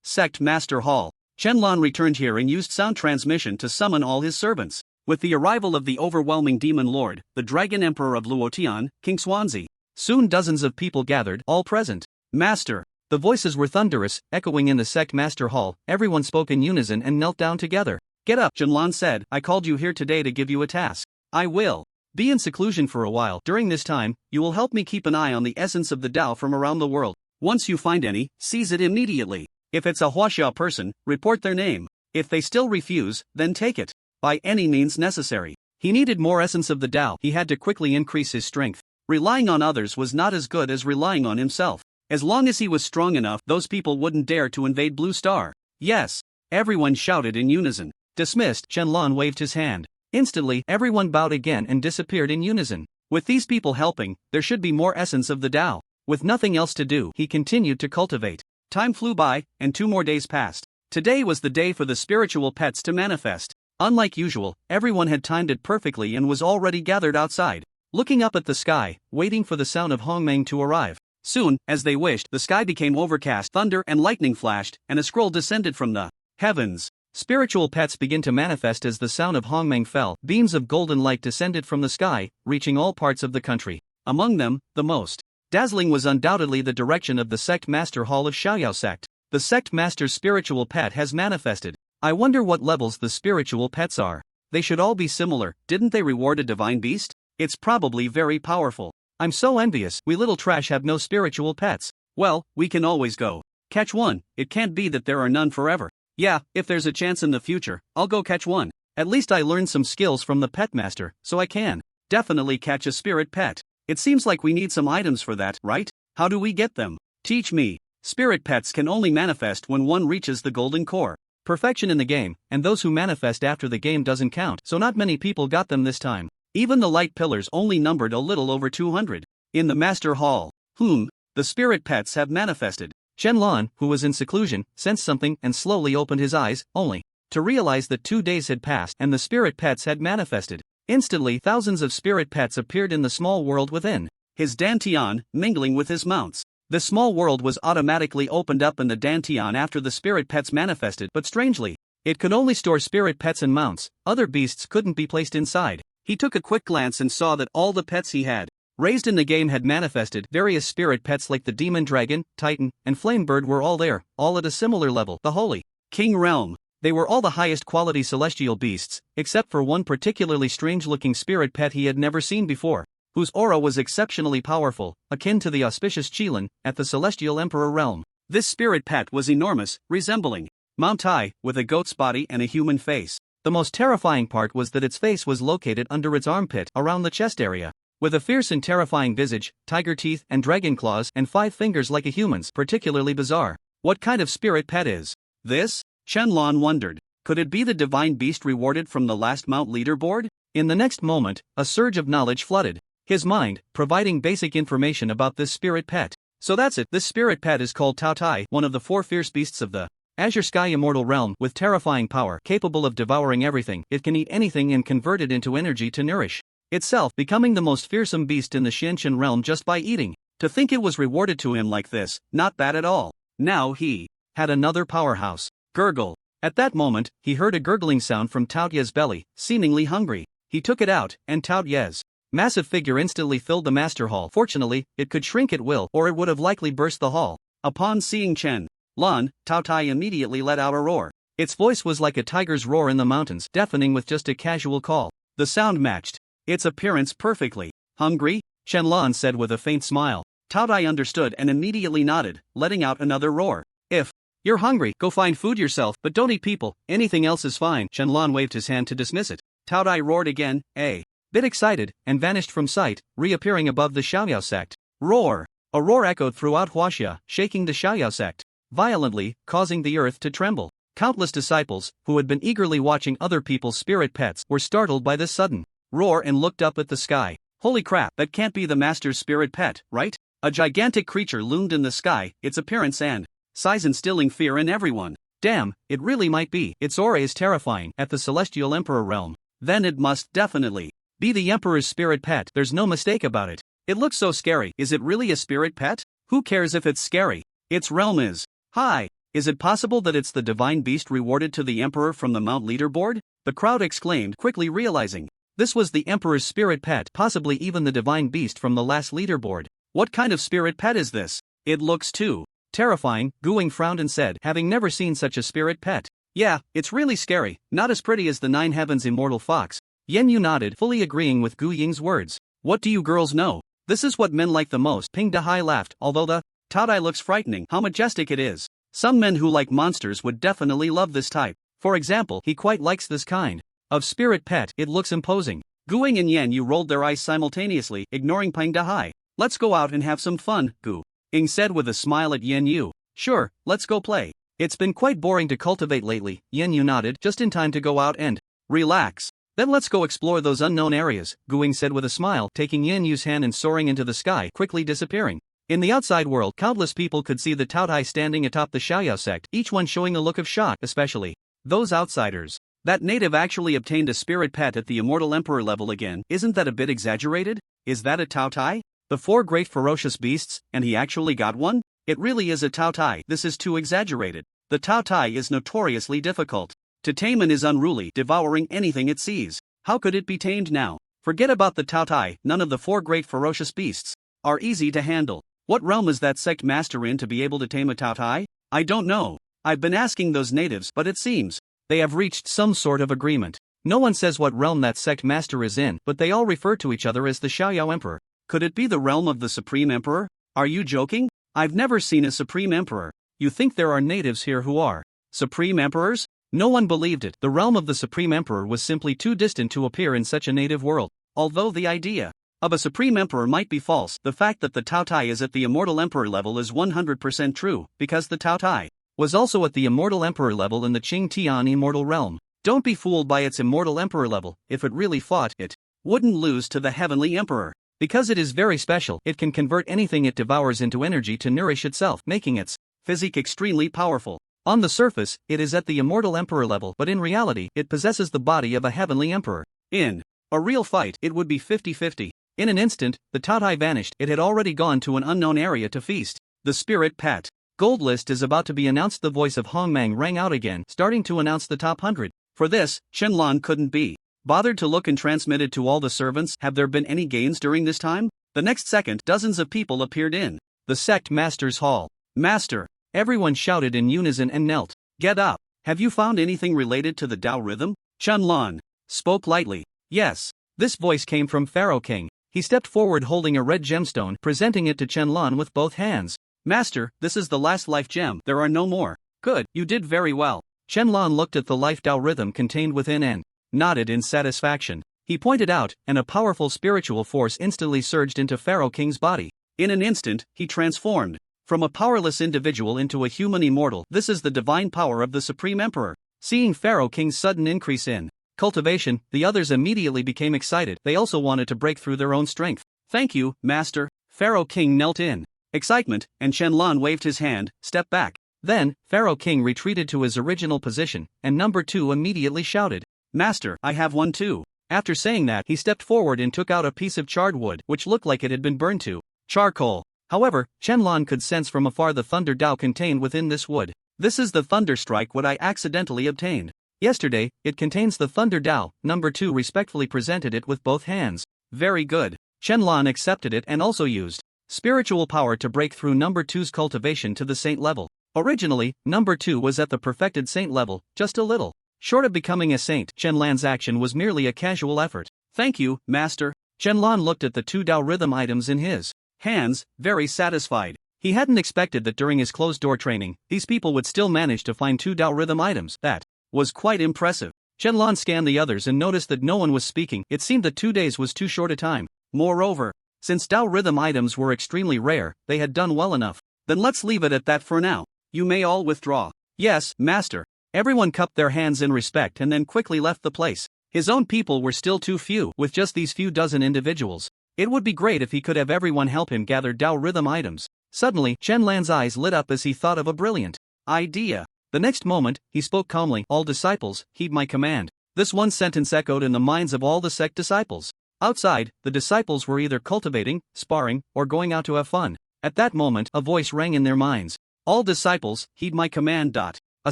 Speaker 2: Sect Master Hall. Shenlong returned here and used sound transmission to summon all his servants. With the arrival of the overwhelming demon lord, the dragon emperor of Luotian, King Xuanzi,
Speaker 1: soon dozens of people gathered, all present.
Speaker 2: Master.
Speaker 1: The voices were thunderous, echoing in the Sect Master Hall. Everyone spoke in unison and knelt down together.
Speaker 2: Get up, Shenlong said. I called you here today to give you a task. I will
Speaker 1: be in seclusion for a while. During this time,
Speaker 2: you will help me keep an eye on the essence of the Tao from around the world. Once you find any, seize it immediately. If it's a Huaxia person, report their name. If they still refuse, then take it. By any means necessary.
Speaker 1: He needed more essence of the Tao. He had to quickly increase his strength.
Speaker 2: Relying on others was not as good as relying on himself. As long as he was strong enough, those people wouldn't dare to invade Blue Star. Yes. Everyone shouted in unison.
Speaker 1: Dismissed, Shenlong waved his hand. Instantly, everyone bowed again and disappeared in unison. With these people helping, there should be more essence of the Tao. With nothing else to do, he continued to cultivate. Time flew by, and 2 more days passed. Today was the day for the spiritual pets to manifest. Unlike usual, everyone had timed it perfectly and was already gathered outside, looking up at the sky, waiting for the sound of Hongmeng to arrive. Soon, as they wished, the sky became overcast, thunder and lightning flashed, and a scroll descended from the heavens. Spiritual pets began to manifest as the sound of Hongmeng fell. Beams of golden light descended from the sky, reaching all parts of the country. Among them, the most dazzling was undoubtedly the direction of the sect master hall of Xiaoyao sect. The sect master's spiritual pet has manifested. I wonder what levels the spiritual pets are. They should all be similar. Didn't they reward a divine beast? It's probably very powerful. I'm so envious. We little trash have no spiritual pets. Well, we can always go catch one. It can't be that there are none forever. Yeah, if there's a chance in the future, I'll go catch one. At least I learned some skills from the pet master, so I can definitely catch a spirit pet. It seems like we need some items for that, right? How do we get them? Teach me. Spirit pets can only manifest when one reaches the golden core. Perfection in the game, and those who manifest after the game doesn't count, so not many people got them this time. Even the light pillars only numbered a little over 200. In the master hall, the spirit pets have manifested. Shenlong, who was in seclusion, sensed something and slowly opened his eyes, only to realize that 2 days had passed and the spirit pets had manifested. Instantly, thousands of spirit pets appeared in the small world within his dantian, mingling with his mounts. The small world was automatically opened up in the dantian after the spirit pets manifested, but strangely, it could only store spirit pets and mounts. Other beasts couldn't be placed inside. He took a quick glance and saw that all the pets he had raised in the game had manifested. Various spirit pets like the demon dragon, titan, and flame bird were all there, all at a similar level. The holy king realm. They were all the highest quality celestial beasts, except for one particularly strange-looking spirit pet he had never seen before, whose aura was exceptionally powerful, akin to the auspicious Qilin at the celestial emperor realm. This spirit pet was enormous, resembling Mount Tai, with a goat's body and a human face. The most terrifying part was that its face was located under its armpit, around the chest area. With a fierce and terrifying visage, tiger teeth and dragon claws and 5 fingers like a human's, particularly bizarre. What kind of spirit pet is this? Shenlong wondered. Could it be the divine beast rewarded from the last Mount leaderboard? In the next moment, a surge of knowledge flooded his mind, providing basic information about this spirit pet. So that's it. This spirit pet is called Tao Tai, one of the 4 fierce beasts of the Azure Sky Immortal Realm, with terrifying power, capable of devouring everything. It can eat anything and convert it into energy to nourish itself, becoming the most fearsome beast in the Xianqian realm just by eating. To think it was rewarded to him like this, not bad at all. Now he had another powerhouse. Gurgle. At that moment, he heard a gurgling sound from Tao Ye's belly, seemingly hungry. He took it out, and Tao Ye's massive figure instantly filled the master hall. Fortunately, it could shrink at will, or it would have likely burst the hall. Upon seeing Chen Lan, Tao Tai immediately let out a roar. Its voice was like a tiger's roar in the mountains, deafening with just a casual call. The sound matched its appearance perfectly. Hungry? Shenlong said with a faint smile. Tao Tai understood and immediately nodded, letting out another roar. If you're hungry, go find food yourself, but don't eat people. Anything else is fine. Shenlong waved his hand to dismiss it. Tao Tai roared again, a bit excited, and vanished from sight, reappearing above the Xiaoyao sect. Roar! A roar echoed throughout Huaxia, shaking the Xiaoyao sect violently, causing the earth to tremble. Countless disciples, who had been eagerly watching other people's spirit pets, were startled by this sudden roar and looked up at the sky. Holy crap, that can't be the master's spirit pet, right? A gigantic creature loomed in the sky, its appearance and size instilling fear in everyone. Damn, it really might be. Its aura is terrifying. At the celestial emperor realm, then it must definitely be the emperor's spirit pet. There's no mistake about it. It looks so scary. Is it really a spirit pet? Who cares if it's scary? Its realm is high. Is it possible that it's the divine beast rewarded to the emperor from the Mount leaderboard? The crowd exclaimed, quickly realizing this was the emperor's spirit pet, possibly even the divine beast from the last leaderboard. What kind of spirit pet is this? It looks too terrifying. Guing frowned and said, having never seen such a spirit pet. Yeah, it's really scary, not as pretty as the 9 Heavens immortal fox. Yen Yu nodded, fully agreeing with Gu Ying's words. What do you girls know? This is what men like the most. Ping Dahai laughed, although the Tao Tai looks frightening. How majestic it is. Some men who like monsters would definitely love this type. For example, he quite likes this kind of spirit pet. It looks imposing. Guing and Yen Yu rolled their eyes simultaneously, ignoring Ping Dahai. Let's go out and have some fun, Gu Ying said with a smile at Yen Yu. Sure, let's go play. It's been quite boring to cultivate lately. Yen Yu nodded, just in time to go out and relax. Then let's go explore those unknown areas, Guing said with a smile, taking Yin Yu's hand and soaring into the sky, quickly disappearing. In the outside world, countless people could see the Taotai standing atop the Xiaoyao sect, each one showing a look of shock, especially those outsiders. That native actually obtained a spirit pet at the Immortal Emperor level again. Isn't that a bit exaggerated? Is that a Taotai? The 4 great ferocious beasts, and he actually got one? It really is a Taotai. This is too exaggerated. The Taotai is notoriously difficult to tame and is unruly, devouring anything it sees. How could it be tamed now? Forget about the Taotai, none of the 4 great ferocious beasts are easy to handle. What realm is that sect master in to be able to tame a Taotai? I don't know. I've been asking those natives, but it seems they have reached some sort of agreement. No one says what realm that sect master is in, but they all refer to each other as the Xiaoyao Emperor. Could it be the realm of the Supreme Emperor? Are you joking? I've never seen a Supreme Emperor. You think there are natives here who are Supreme Emperors? No one believed it. The realm of the Supreme Emperor was simply too distant to appear in such a native world. Although the idea of a Supreme Emperor might be false, the fact that the Taotai is at the Immortal Emperor level is 100% true, because the Taotai was also at the Immortal Emperor level in the Qing Tian Immortal Realm. Don't be fooled by its Immortal Emperor level. If it really fought, it wouldn't lose to the Heavenly Emperor. Because it is very special, it can convert anything it devours into energy to nourish itself, making its physique extremely powerful. On the surface, it is at the Immortal Emperor level, but in reality, it possesses the body of a Heavenly Emperor. In a real fight, it would be 50-50. In an instant, the Taotai vanished. It had already gone to an unknown area to feast. The Spirit Pet Gold List is about to be announced. The voice of Hong Mang rang out again, starting to announce the top 100. For this, Qianlan couldn't be bothered to look and transmitted to all the servants. Have there been any gains during this time? The next second, dozens of people appeared in the sect master's hall. Master! Everyone shouted in unison and knelt. Get up! Have you found anything related to the Tao rhythm? Qianlan spoke lightly. Yes. This voice came from Pharaoh King. He stepped forward holding a red gemstone, presenting it to Qianlan with both hands. Master, this is the last life gem. There are no more. Good, you did very well. Qianlan looked at the life Tao rhythm contained within and nodded in satisfaction. He pointed out, and a powerful spiritual force instantly surged into Pharaoh King's body. In an instant, he transformed from a powerless individual into a human immortal. This is the divine power of the Supreme Emperor. Seeing Pharaoh King's sudden increase in cultivation, the others immediately became excited. They also wanted to break through their own strength. Thank you, Master. Pharaoh King knelt in excitement, and Qianlan waved his hand, stepped back. Then, Pharaoh King retreated to his original position, and number 2 immediately shouted, Master, I have one too. After saying that, he stepped forward and took out a piece of charred wood, which looked like it had been burned to charcoal. However, Qianlan could sense from afar the thunder Tao contained within this wood. This is the thunder strike what I accidentally obtained yesterday. It contains the thunder Tao. Number 2 respectfully presented it with both hands. Very good. Qianlan accepted it and also used spiritual power to break through number 2's cultivation to the saint level. Originally, number 2 was at the perfected saint level, just a little short of becoming a saint. Qianlan's action was merely a casual effort. Thank you, Master. Qianlan looked at the 2 Tao rhythm items in his hands, very satisfied. He hadn't expected that during his closed-door training, these people would still manage to find 2 Tao rhythm items. That was quite impressive. Qianlan scanned the others and noticed that no one was speaking. It seemed that 2 days was too short a time. Moreover, since Tao rhythm items were extremely rare, they had done well enough. Then let's leave it at that for now. You may all withdraw. Yes, Master. Everyone cupped their hands in respect and then quickly left the place. His own people were still too few. With just these few dozen individuals, it would be great if he could have everyone help him gather Tao rhythm items. Suddenly, Qianlan's eyes lit up as he thought of a brilliant idea. The next moment, he spoke calmly. All disciples, heed my command. This one sentence echoed in the minds of all the sect disciples. Outside, the disciples were either cultivating, sparring, or going out to have fun. At that moment, a voice rang in their minds. All disciples, heed my command. A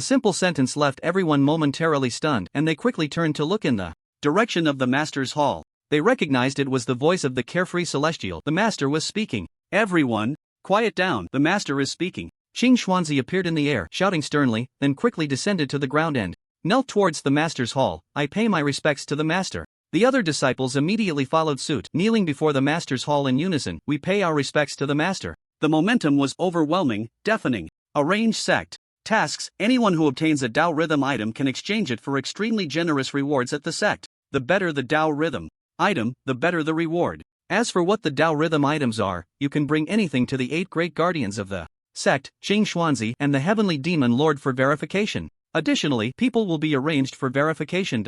Speaker 1: simple sentence left everyone momentarily stunned, and they quickly turned to look in the direction of the Master's hall. They recognized it was the voice of the carefree celestial. The Master was speaking. Everyone, quiet down, the Master is speaking. Qing Xuanzi appeared in the air, shouting sternly, then quickly descended to the ground and knelt towards the Master's hall. I pay my respects to the Master. The other disciples immediately followed suit, kneeling before the Master's hall in unison. We pay our respects to the Master. The momentum was overwhelming, deafening. Arrange sect tasks. Anyone who obtains a Tao rhythm item can exchange it for extremely generous rewards at the sect. The better the Tao rhythm item, the better the reward. As for what the Tao rhythm items are, you can bring anything to the 8 great guardians of the sect, Qing Xuanzi, and the Heavenly Demon Lord for verification. Additionally, people will be arranged for verification.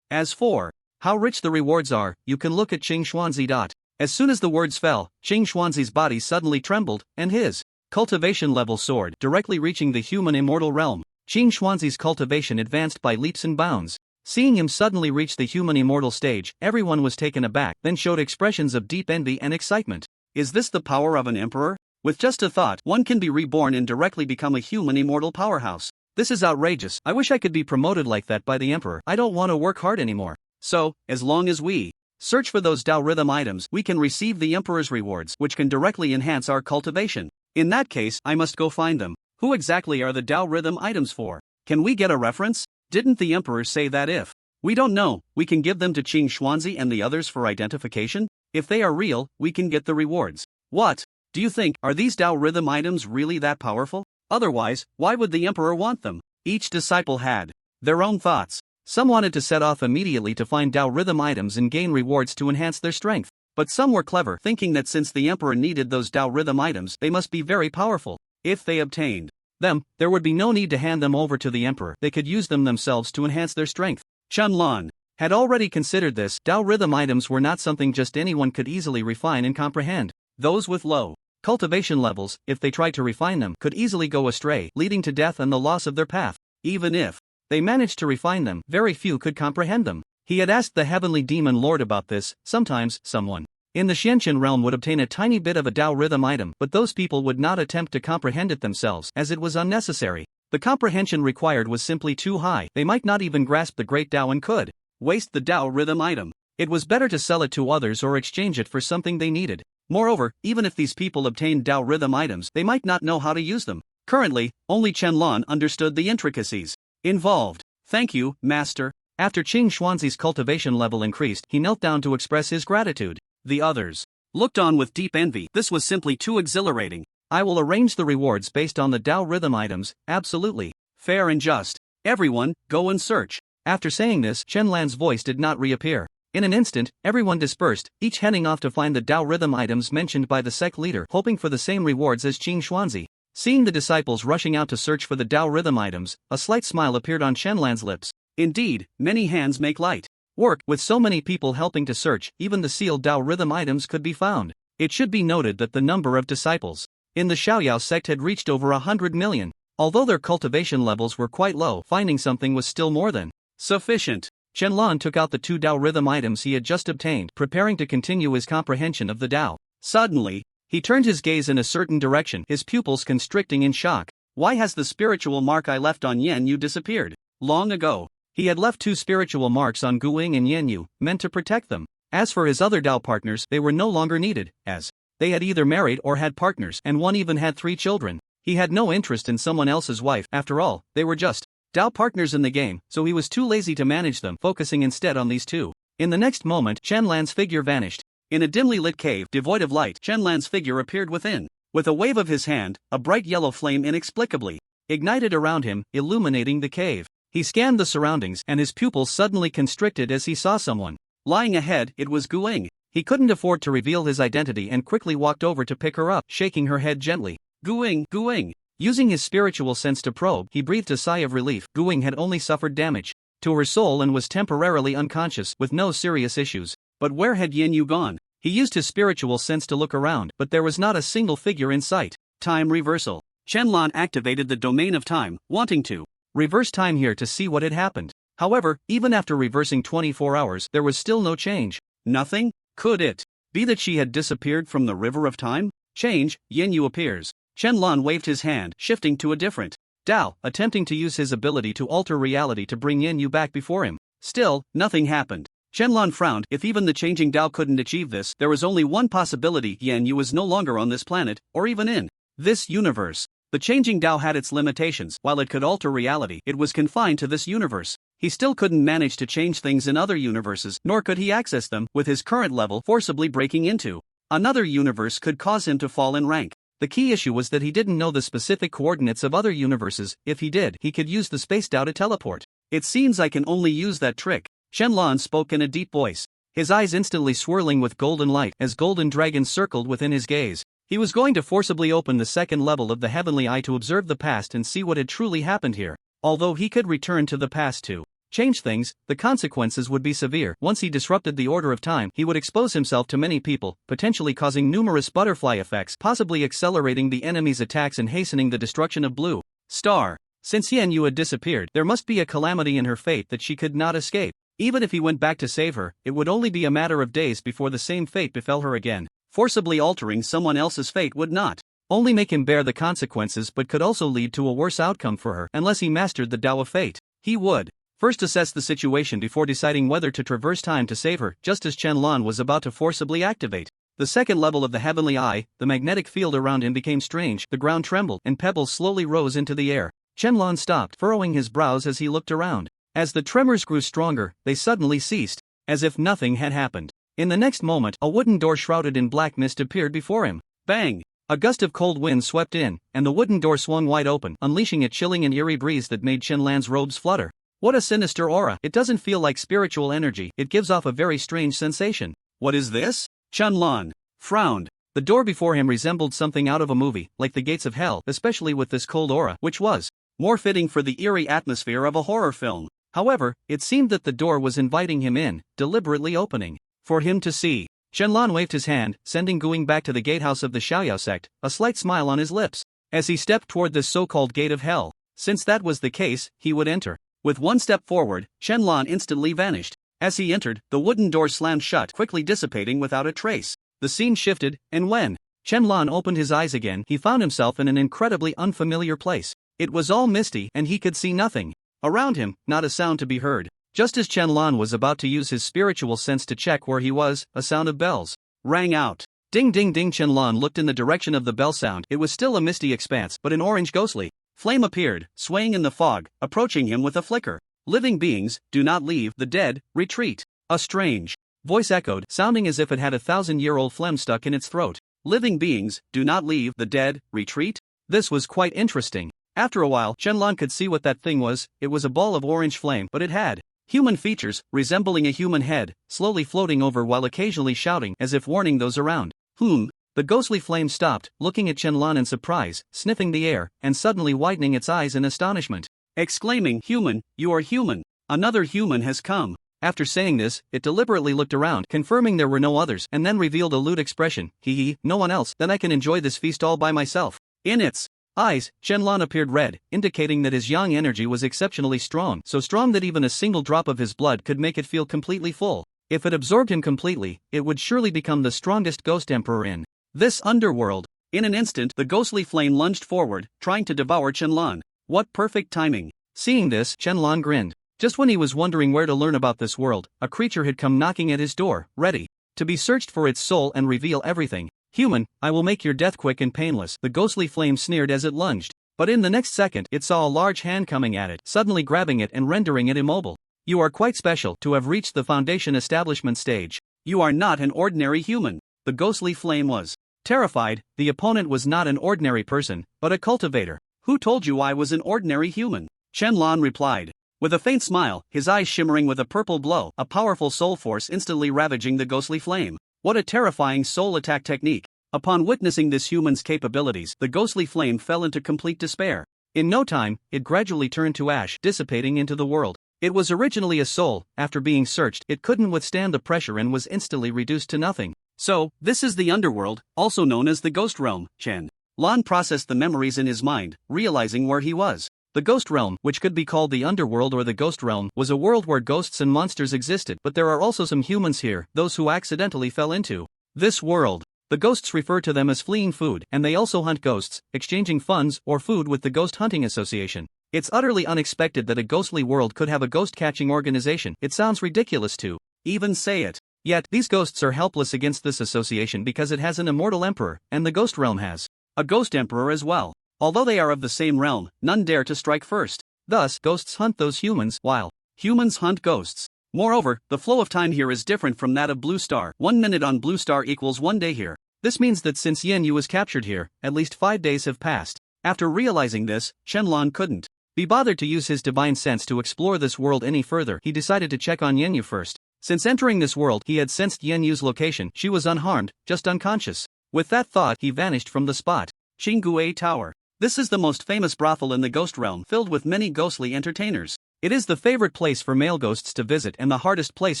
Speaker 1: As for how rich the rewards are, you can look at Qing Xuanzi. As soon as the words fell, Qing Xuanzi's body suddenly trembled, and his cultivation level soared, directly reaching the human immortal realm. Qing Xuanzi's cultivation advanced by leaps and bounds. Seeing him suddenly reach the human immortal stage, everyone was taken aback, then showed expressions of deep envy and excitement.
Speaker 2: Is this the power of an emperor? With just a thought, one can be reborn and directly become a human immortal powerhouse. This is outrageous. I wish I could be promoted like that by the emperor. I don't want to work hard anymore. So, as long as we search for those Tao rhythm items, we can receive the emperor's rewards, which can directly enhance our cultivation. In that case, I must go find them. Who exactly are the Tao rhythm items for? Can we get a reference? Didn't the emperor say that if we don't know, we can give them to Qing Xuanzi and the others for identification? If they are real, we can get the rewards. What? Do you think, are these Tao rhythm items really that powerful? Otherwise, why would the emperor want them? Each disciple had their own thoughts. Some wanted to set off immediately to find Tao rhythm items and gain rewards to enhance their strength. But some were clever, thinking that since the emperor needed those Tao rhythm items, they must be very powerful. If they obtained them, there would be no need to hand them over to the emperor. They could use them themselves to enhance their strength. Qianlan had already considered this. Tao rhythm items were not something just anyone could easily refine and comprehend. Those with low cultivation levels, if they tried to refine them, could easily go astray, leading to death and the loss of their path. Even if they managed to refine them, very few could comprehend them. He had asked the heavenly demon lord about this. Sometimes, someone in the Xianqian realm would obtain a tiny bit of a Tao rhythm item, but those people would not attempt to comprehend it themselves, as it was unnecessary. The comprehension required was simply too high. They might not even grasp the great Tao and could waste the Tao rhythm item. It was better to sell it to others or exchange it for something they needed. Moreover, even if these people obtained Tao rhythm items, they might not know how to use them. Currently, only Qianlan understood the intricacies involved. Thank you, master. After Qing Xuanzi's cultivation level increased, he knelt down to express his gratitude. The others looked on with deep envy. This was simply too exhilarating. I will arrange the rewards based on the Tao rhythm items, absolutely fair and just. Everyone, go and search. After saying this, Qianlan's voice did not reappear. In an instant, everyone dispersed, each heading off to find the Tao rhythm items mentioned by the sect leader, hoping for the same rewards as Qing Xuanzi. Seeing the disciples rushing out to search for the Tao rhythm items, a slight smile appeared on Qianlan's lips. Indeed, many hands make light work. With so many people helping to search, even the sealed Tao rhythm items could be found. It should be noted that the number of disciples in the Xiaoyao sect had reached over 100 million. Although their cultivation levels were quite low, finding something was still more than sufficient. Qianlan took out the 2 Tao rhythm items he had just obtained, preparing to continue his comprehension of the Tao. Suddenly, he turned his gaze in a certain direction, his pupils constricting in shock. Why has the spiritual mark I left on Yanyu disappeared? Long ago, he had left 2 spiritual marks on Guing and Yanyu, meant to protect them. As for his other Tao partners, they were no longer needed, as they had either married or had partners, and one even had 3 children. He had no interest in someone else's wife. After all, they were just Tao partners in the game, so he was too lazy to manage them, focusing instead on these 2. In the next moment, Qianlan's figure vanished. In a dimly lit cave, devoid of light, Qianlan's figure appeared within. With a wave of his hand, a bright yellow flame inexplicably ignited around him, illuminating the cave. He scanned the surroundings, and his pupils suddenly constricted as he saw someone lying ahead. It was Guing. He couldn't afford to reveal his identity and quickly walked over to pick her up, shaking her head gently. Guing, Guing. Using his spiritual sense to probe, he breathed a sigh of relief. Guing had only suffered damage to her soul and was temporarily unconscious, with no serious issues. But where had Yanyu gone? He used his spiritual sense to look around, but there was not a single figure in sight. Time reversal. Qianlan activated the domain of time, wanting to reverse time here to see what had happened. However, even after reversing 24 hours, there was still no change. Nothing? Could it be that she had disappeared from the river of time? Change, Yanyu appears. Qianlan waved his hand, shifting to a different Tao, attempting to use his ability to alter reality to bring Yanyu back before him. Still, nothing happened. Qianlan frowned. If even the changing Tao couldn't achieve this, there was only one possibility: Yanyu was no longer on this planet, or even in this universe. The changing Tao had its limitations. While it could alter reality, it was confined to this universe. He still couldn't manage to change things in other universes, nor could he access them. With his current level, forcibly breaking into another universe could cause him to fall in rank. The key issue was that he didn't know the specific coordinates of other universes. If he did, he could use the space Tao to teleport. It seems I can only use that trick. Qianlan spoke in a deep voice, his eyes instantly swirling with golden light as golden dragons circled within his gaze. He was going to forcibly open the second level of the heavenly eye to observe the past and see what had truly happened here. Although he could return to the past too,
Speaker 1: change things, the consequences would be severe. Once he disrupted the order of time, he would expose himself to many people, potentially causing numerous butterfly effects, possibly accelerating the enemy's attacks and hastening the destruction of Blue Star. Since Yen Yu had disappeared, there must be a calamity in her fate that she could not escape. Even if he went back to save her, it would only be a matter of days before the same fate befell her again.
Speaker 2: Forcibly altering someone else's fate would not
Speaker 1: only make him bear the consequences but could also lead to a worse outcome for her unless he mastered the Tao of Fate. He would first assess the situation before deciding whether to traverse time to save her, just as Chen-Lan was about to forcibly activate the second level of the heavenly eye. The magnetic field around him became strange, the ground trembled, and pebbles slowly rose into the air. Chen-Lan stopped, furrowing his brows as he looked around. As the tremors grew stronger, they suddenly ceased, as if nothing had happened. In the next moment, a wooden door shrouded in black mist appeared before him. Bang! A gust of cold wind swept in, and the wooden door swung wide open, unleashing a chilling and eerie breeze that made Chen-Lan's robes flutter. What a sinister aura! It doesn't feel like spiritual energy, it gives off a very strange sensation.
Speaker 2: What is this? Chen-Lan frowned.
Speaker 1: The door before him resembled something out of a movie, like the gates of hell, especially with this cold aura, which was
Speaker 2: more fitting for the eerie atmosphere of a horror film.
Speaker 1: However, it seemed that the door was inviting him in, deliberately opening for him to see. Chen-Lan waved his hand, sending Guing back to the gatehouse of the Xiaoyao sect, a slight smile on his lips, as he stepped toward this so-called gate of hell. Since that was the case, he would enter.
Speaker 2: With one step forward, Chen-Lan instantly vanished. As he entered, the wooden door slammed shut, quickly dissipating without a trace.
Speaker 1: The scene shifted, and when Chen-Lan opened his eyes again, he found himself in an incredibly unfamiliar place. It was all misty, and he could see nothing around him, not a sound to be heard. Just as Chen-Lan was about to use his spiritual sense to check where he was, a sound of bells rang out. Ding ding ding! Chen-Lan looked in the direction of the bell sound. It was still a misty expanse, but an orange ghostly flame appeared, swaying in the fog, approaching him with a flicker. Living beings, do not leave. The dead, retreat. A strange voice echoed, sounding as if it had 1,000-year-old phlegm stuck in its throat. Living beings, do not leave. The dead, retreat? This was quite interesting. After a while, Chen-Lan could see what that thing was. It was a ball of orange flame, but it had human features, resembling a human head, slowly floating over while occasionally shouting as if warning those around. The ghostly flame stopped, looking at Chen-Lan in surprise, sniffing the air, and suddenly widening its eyes in astonishment,
Speaker 2: exclaiming, "Human, you are human. Another human has come."
Speaker 1: After saying this, it deliberately looked around, confirming there were no others, and then revealed a lewd expression. Hee, no one else, then I can enjoy this feast all by myself. In its eyes, Chen-Lan appeared red, indicating that his yang energy was exceptionally strong, so strong that even a single drop of his blood could make it feel completely full. If it absorbed him completely, it would surely become the strongest ghost emperor in this underworld.
Speaker 2: In an instant, the ghostly flame lunged forward, trying to devour Chen-Lan. What perfect timing!
Speaker 1: Seeing this, Chen-Lan grinned. Just when he was wondering where to learn about this world, a creature had come knocking at his door, ready to be searched for its soul and reveal everything. "Human, I will make your death quick and painless," the ghostly flame sneered as it lunged. But in the next second, it saw a large hand coming at it, suddenly grabbing it and rendering it immobile. "You are quite special to have reached the foundation establishment stage.
Speaker 2: You are not an ordinary human." The ghostly flame was terrified. The opponent was not an ordinary person, but a cultivator. "Who told you I was an ordinary human?" Chen-Lan replied, with a faint smile, his eyes shimmering with a purple glow, a powerful soul force instantly ravaging the ghostly flame. What a terrifying soul attack technique! Upon witnessing this human's capabilities, the ghostly flame fell into complete despair. In no time, it gradually turned to ash, dissipating into the world. It was originally a soul. After being searched, it couldn't withstand the pressure and was instantly reduced to nothing. So, this is the underworld, also known as the ghost realm. Chen-Lan processed the memories in his mind, realizing where he was. The ghost realm, which could be called the underworld or the ghost realm, was a world where ghosts and monsters existed, but there are also some humans here, those who accidentally fell into this world. The ghosts refer to them as fleeing food, and they also hunt ghosts, exchanging funds or food with the Ghost Hunting Association. It's utterly unexpected that a ghostly world could have a ghost-catching organization. It sounds ridiculous to even say it. Yet, these ghosts are helpless against this association because it has an immortal emperor, and the ghost realm has a ghost emperor as well. Although they are of the same realm, none dare to strike first. Thus, ghosts hunt those humans, while humans hunt ghosts. Moreover, the flow of time here is different from that of Blue Star. 1 minute on Blue Star equals 1 day here. This means that since Yen Yu was captured here, at least 5 days have passed. After realizing this, Chen-Lan couldn't be bothered to use his divine sense to explore this world any further. He decided to check on Yen Yu first. Since entering this world, he had sensed Yen Yu's location. She was unharmed, just unconscious. With that thought, he vanished from the spot. Xinggui Tower. This is the most famous brothel in the ghost realm, filled with many ghostly entertainers. It is the favorite place for male ghosts to visit and the hardest place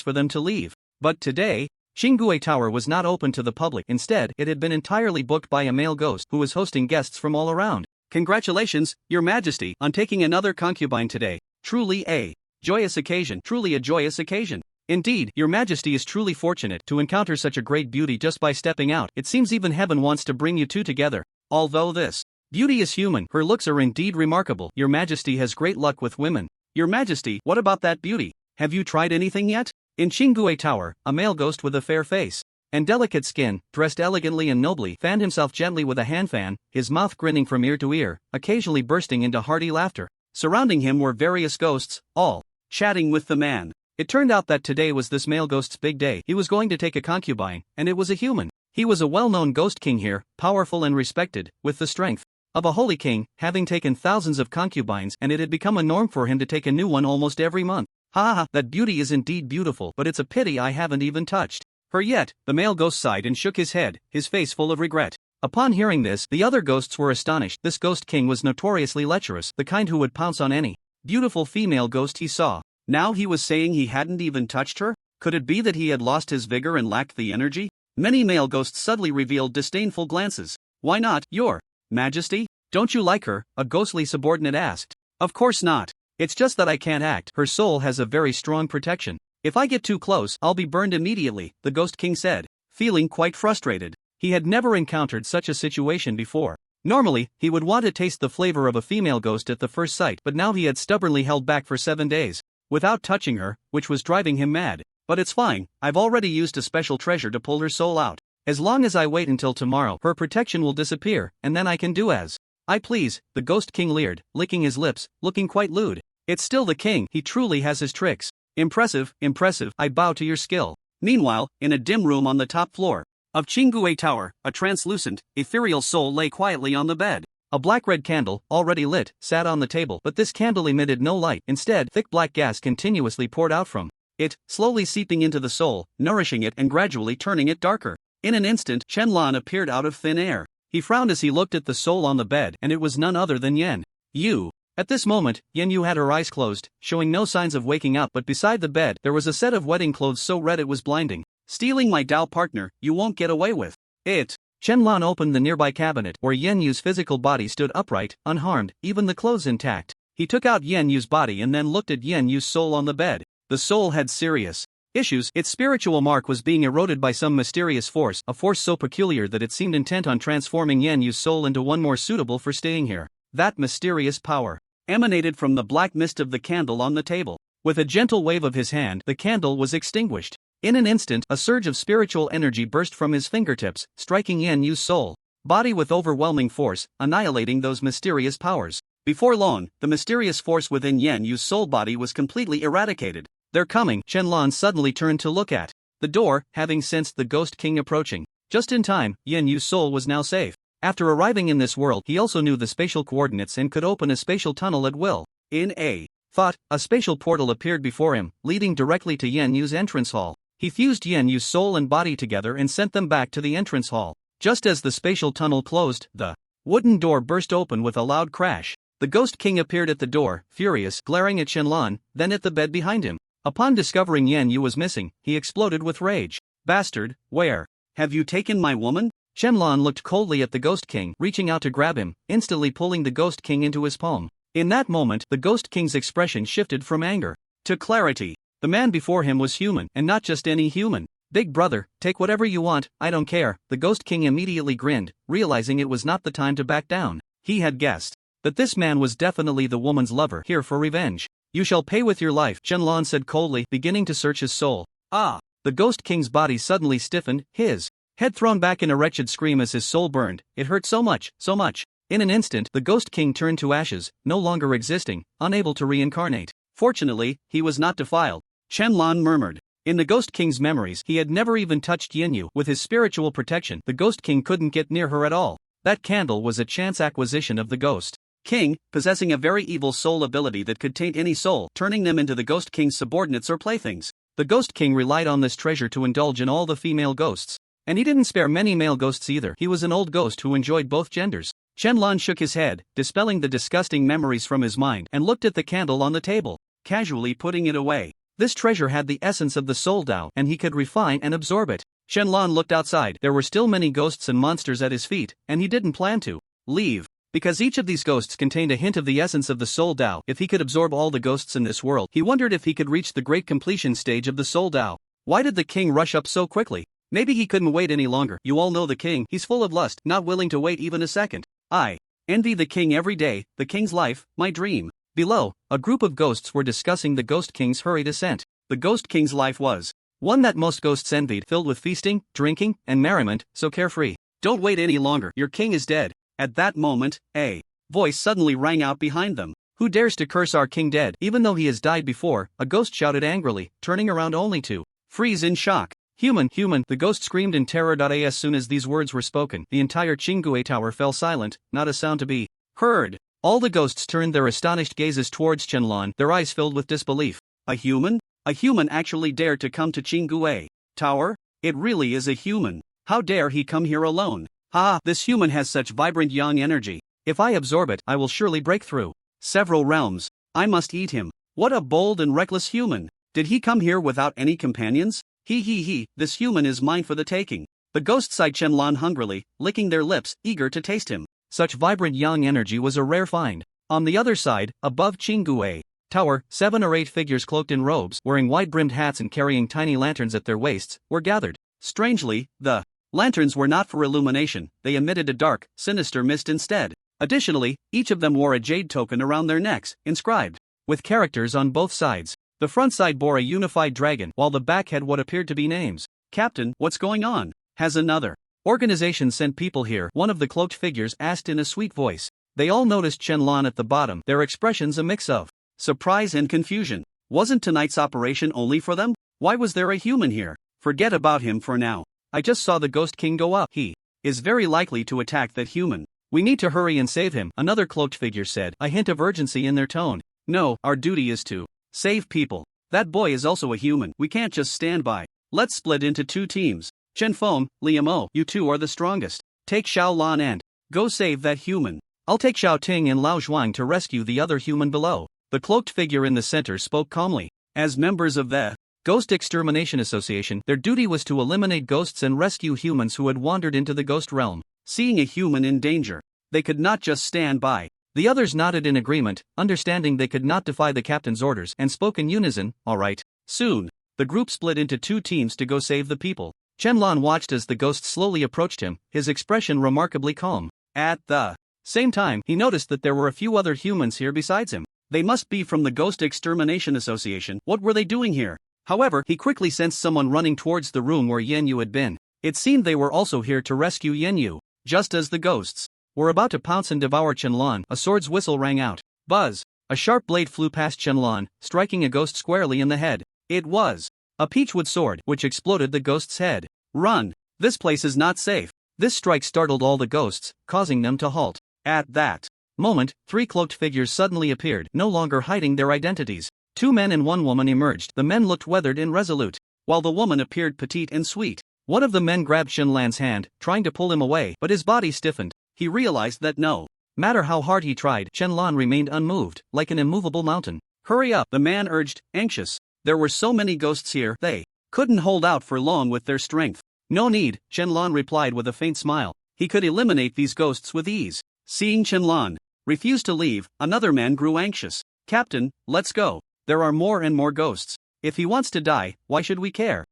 Speaker 2: for them to leave. But today, Shingue Tower was not open to the public. Instead, it had been entirely booked by a male ghost who was hosting guests from all around. Congratulations, Your Majesty, on taking another concubine today. Truly a joyous occasion. Truly a joyous occasion. Indeed, Your Majesty is truly fortunate to encounter such a great beauty just by stepping out. It seems even heaven wants to bring you two together. Although this beauty is human, her looks are indeed remarkable. Your Majesty has great luck with women. Your Majesty, what about that beauty? Have you tried anything yet? In Shingue Tower, a male ghost with a fair face and delicate skin, dressed elegantly and nobly, fanned himself gently with a hand fan, his mouth grinning from ear to ear, occasionally bursting into hearty laughter. Surrounding him were various ghosts, all chatting with the man. It turned out that today was this male ghost's big day. He was going to take a concubine, and it was a human. He was a well-known ghost king here, powerful and respected, with the strength of a holy king, having taken thousands of concubines, and it had become a norm for him to take a new one almost every month. Ha ha, that beauty is indeed beautiful, but it's a pity I haven't even touched her yet. The male ghost sighed and shook his head, his face full of regret. Upon hearing this, the other ghosts were astonished. This ghost king was notoriously lecherous, the kind who would pounce on any beautiful female ghost he saw. Now he was saying he hadn't even touched her? Could it be that he had lost his vigor and lacked the energy? Many male ghosts suddenly revealed disdainful glances. Why not, Your Majesty? Don't you like her? A ghostly subordinate asked. Of course not. It's just that I can't act. Her soul has a very strong protection. If I get too close, I'll be burned immediately, the Ghost King said, feeling quite frustrated. He had never encountered such a situation before. Normally, he would want to taste the flavor of a female ghost at the first sight, but now he had stubbornly held back for 7 days without touching her, which was driving him mad. But it's fine, I've already used a special treasure to pull her soul out. As long as I wait until tomorrow, her protection will disappear, and then I can do as I please, the Ghost King leered, licking his lips, looking quite lewd. It's still the king, he truly has his tricks. Impressive, impressive, I bow to your skill. Meanwhile, in a dim room on the top floor of Chingue Tower, a translucent, ethereal soul lay quietly on the bed. A black-red candle, already lit, sat on the table, but this candle emitted no light. Instead, thick black gas continuously poured out from it, slowly seeping into the soul, nourishing it and gradually turning it darker. In an instant, Shenlong appeared out of thin air. He frowned as he looked at the soul on the bed, and it was none other than Yen Yu. At this moment, Yen Yu had her eyes closed, showing no signs of waking up, but beside the bed there was a set of wedding clothes so red it was blinding. Stealing my Dao partner, you won't get away with it. Shenlong opened the nearby cabinet, where Yen Yu's physical body stood upright, unharmed, even the clothes intact. He took out Yen Yu's body and then looked at Yen Yu's soul on the bed. The soul had serious issues. Its spiritual mark was being eroded by some mysterious force, a force so peculiar that it seemed intent on transforming Yen Yu's soul into one more suitable for staying here. That mysterious power emanated from the black mist of the candle on the table. With a gentle wave of his hand, the candle was extinguished. In an instant, a surge of spiritual energy burst from his fingertips, striking Yen Yu's soul body with overwhelming force, annihilating those mysterious powers. Before long, the mysterious force within Yen Yu's soul body was completely eradicated. They're coming, Shenlong suddenly turned to look at the door, having sensed the Ghost King approaching. Just in time, Yen Yu's soul was now safe. After arriving in this world, he also knew the spatial coordinates and could open a spatial tunnel at will. In a thought, a spatial portal appeared before him, leading directly to Yen Yu's entrance hall. He fused Yen Yu's soul and body together and sent them back to the entrance hall. Just as the spatial tunnel closed, the wooden door burst open with a loud crash. The Ghost King appeared at the door, furious, glaring at Shenlong, then at the bed behind him. Upon discovering Yen Yu was missing, he exploded with rage. Bastard, where have you taken my woman? Shenlong looked coldly at the Ghost King, reaching out to grab him, instantly pulling the Ghost King into his palm. In that moment, the Ghost King's expression shifted from anger to clarity. The man before him was human, and not just any human. Big brother, take whatever you want, I don't care. The Ghost King immediately grinned, realizing it was not the time to back down. He had guessed that this man was definitely the woman's lover, here for revenge. You shall pay with your life, Shenlong said coldly, beginning to search his soul. Ah! The Ghost King's body suddenly stiffened, his head thrown back in a wretched scream as his soul burned. It hurt so much, so much. In an instant, the Ghost King turned to ashes, no longer existing, unable to reincarnate. Fortunately, he was not defiled. Shenlong murmured. In the Ghost King's memories, he had never even touched Yen Yu. With his spiritual protection, the Ghost King couldn't get near her at all. That candle was a chance acquisition of the Ghost King, possessing a very evil soul ability that could taint any soul, turning them into the Ghost King's subordinates or playthings. The Ghost King relied on this treasure to indulge in all the female ghosts. And he didn't spare many male ghosts either. He was an old ghost who enjoyed both genders. Shenlong shook his head, dispelling the disgusting memories from his mind, and looked at the candle on the table. casually putting it away. This treasure had the essence of the soul Tao and he could refine and absorb it. Shenlong looked outside. There were still many ghosts and monsters at his feet, and he didn't plan to leave. Because each of these ghosts contained a hint of the essence of the soul Tao. If he could absorb all the ghosts in this world, he wondered if he could reach the great completion stage of the soul Tao. Why did the king rush up so quickly? Maybe he couldn't wait any longer. You all know the king, he's full of lust, not willing to wait even a second. I envy the king every day, the king's life, my dream. Below, a group of ghosts were discussing the Ghost King's hurried ascent. The Ghost King's life was one that most ghosts envied, filled with feasting, drinking, and merriment, so carefree. Don't wait any longer, your king is dead. At that moment, a voice suddenly rang out behind them. Who dares to curse our king dead? Even though he has died before, a ghost shouted angrily, turning around only to freeze in shock. Human, the ghost screamed in terror. As soon as these words were spoken, the entire Chingue Tower fell silent, not a sound to be heard. All the ghosts turned their astonished gazes towards Shenlong, their eyes filled with disbelief. A human? A human actually dared to come to Chingue Tower? It really is a human. How dare he come here alone? Ha! This human has such vibrant yang energy. If I absorb it, I will surely break through several realms. I must eat him. What a bold and reckless human. Did he come here without any companions? He, this human is mine for the taking. The ghosts eyed Shenlong hungrily, licking their lips, eager to taste him. Such vibrant yang energy was a rare find. On the other side, above Chingue Tower, 7 or 8 figures cloaked in robes, wearing wide-brimmed hats and carrying tiny lanterns at their waists, were gathered. Strangely, the lanterns were not for illumination, they emitted a dark, sinister mist instead. Additionally, each of them wore a jade token around their necks, inscribed with characters on both sides. The front side bore a unified dragon, while the back had what appeared to be names. Captain, what's going on? Has another organization sent people here? One of the cloaked figures asked in a sweet voice. They all noticed Shenlong at the bottom, their expressions a mix of surprise and confusion. Wasn't tonight's operation only for them? Why was there a human here? Forget about him for now. I just saw the Ghost King go up. He is very likely to attack that human. We need to hurry and save him, another cloaked figure said, a hint of urgency in their tone. No, our duty is to save people. That boy is also a human. We can't just stand by. Let's split into 2 teams. Chen Feng, Liam O, you 2 are the strongest. Take Xiao Lan and go save that human. I'll take Xiao Ting and Lao Zhuang to rescue the other human below. The cloaked figure in the center spoke calmly. As members of the Ghost Extermination Association, their duty was to eliminate ghosts and rescue humans who had wandered into the ghost realm. Seeing a human in danger, they could not just stand by. The others nodded in agreement, understanding they could not defy the captain's orders, and spoke in unison, all right. Soon, the group split into 2 teams to go save the people. Shenlong watched as the ghost slowly approached him, his expression remarkably calm. At the same time, he noticed that there were a few other humans here besides him. They must be from the Ghost Extermination Association. What were they doing here? However, he quickly sensed someone running towards the room where Yenyu had been. It seemed they were also here to rescue Yenyu. Just as the ghosts were about to pounce and devour Shenlong, a sword's whistle rang out. Buzz! A sharp blade flew past Shenlong, striking a ghost squarely in the head. It was a peachwood sword, which exploded the ghost's head. Run! This place is not safe. This strike startled all the ghosts, causing them to halt. At that moment, 3 cloaked figures suddenly appeared, no longer hiding their identities. 2 men and 1 woman emerged. The men looked weathered and resolute, while the woman appeared petite and sweet. One of the men grabbed Shenlong's hand, trying to pull him away, but his body stiffened. He realized that no matter how hard he tried, Shenlong remained unmoved, like an immovable mountain. Hurry up, the man urged, anxious. There were so many ghosts here, they couldn't hold out for long with their strength. No need, Shenlong replied with a faint smile. He could eliminate these ghosts with ease. Seeing Shenlong refuse to leave, another man grew anxious. Captain, let's go. There are more and more ghosts. If he wants to die, why should we care?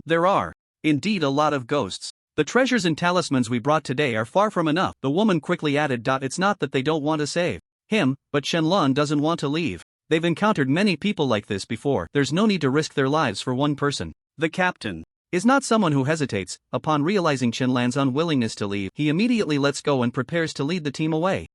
Speaker 2: There are indeed a lot of ghosts. The treasures and talismans we brought today are far from enough, the woman quickly added. It's not that they don't want to save him, but Shenlong doesn't want to leave. They've encountered many people like this before, there's no need to risk their lives for one person. The captain is not someone who hesitates. Upon realizing Shenlong's unwillingness to leave, he immediately lets go and prepares to lead the team away.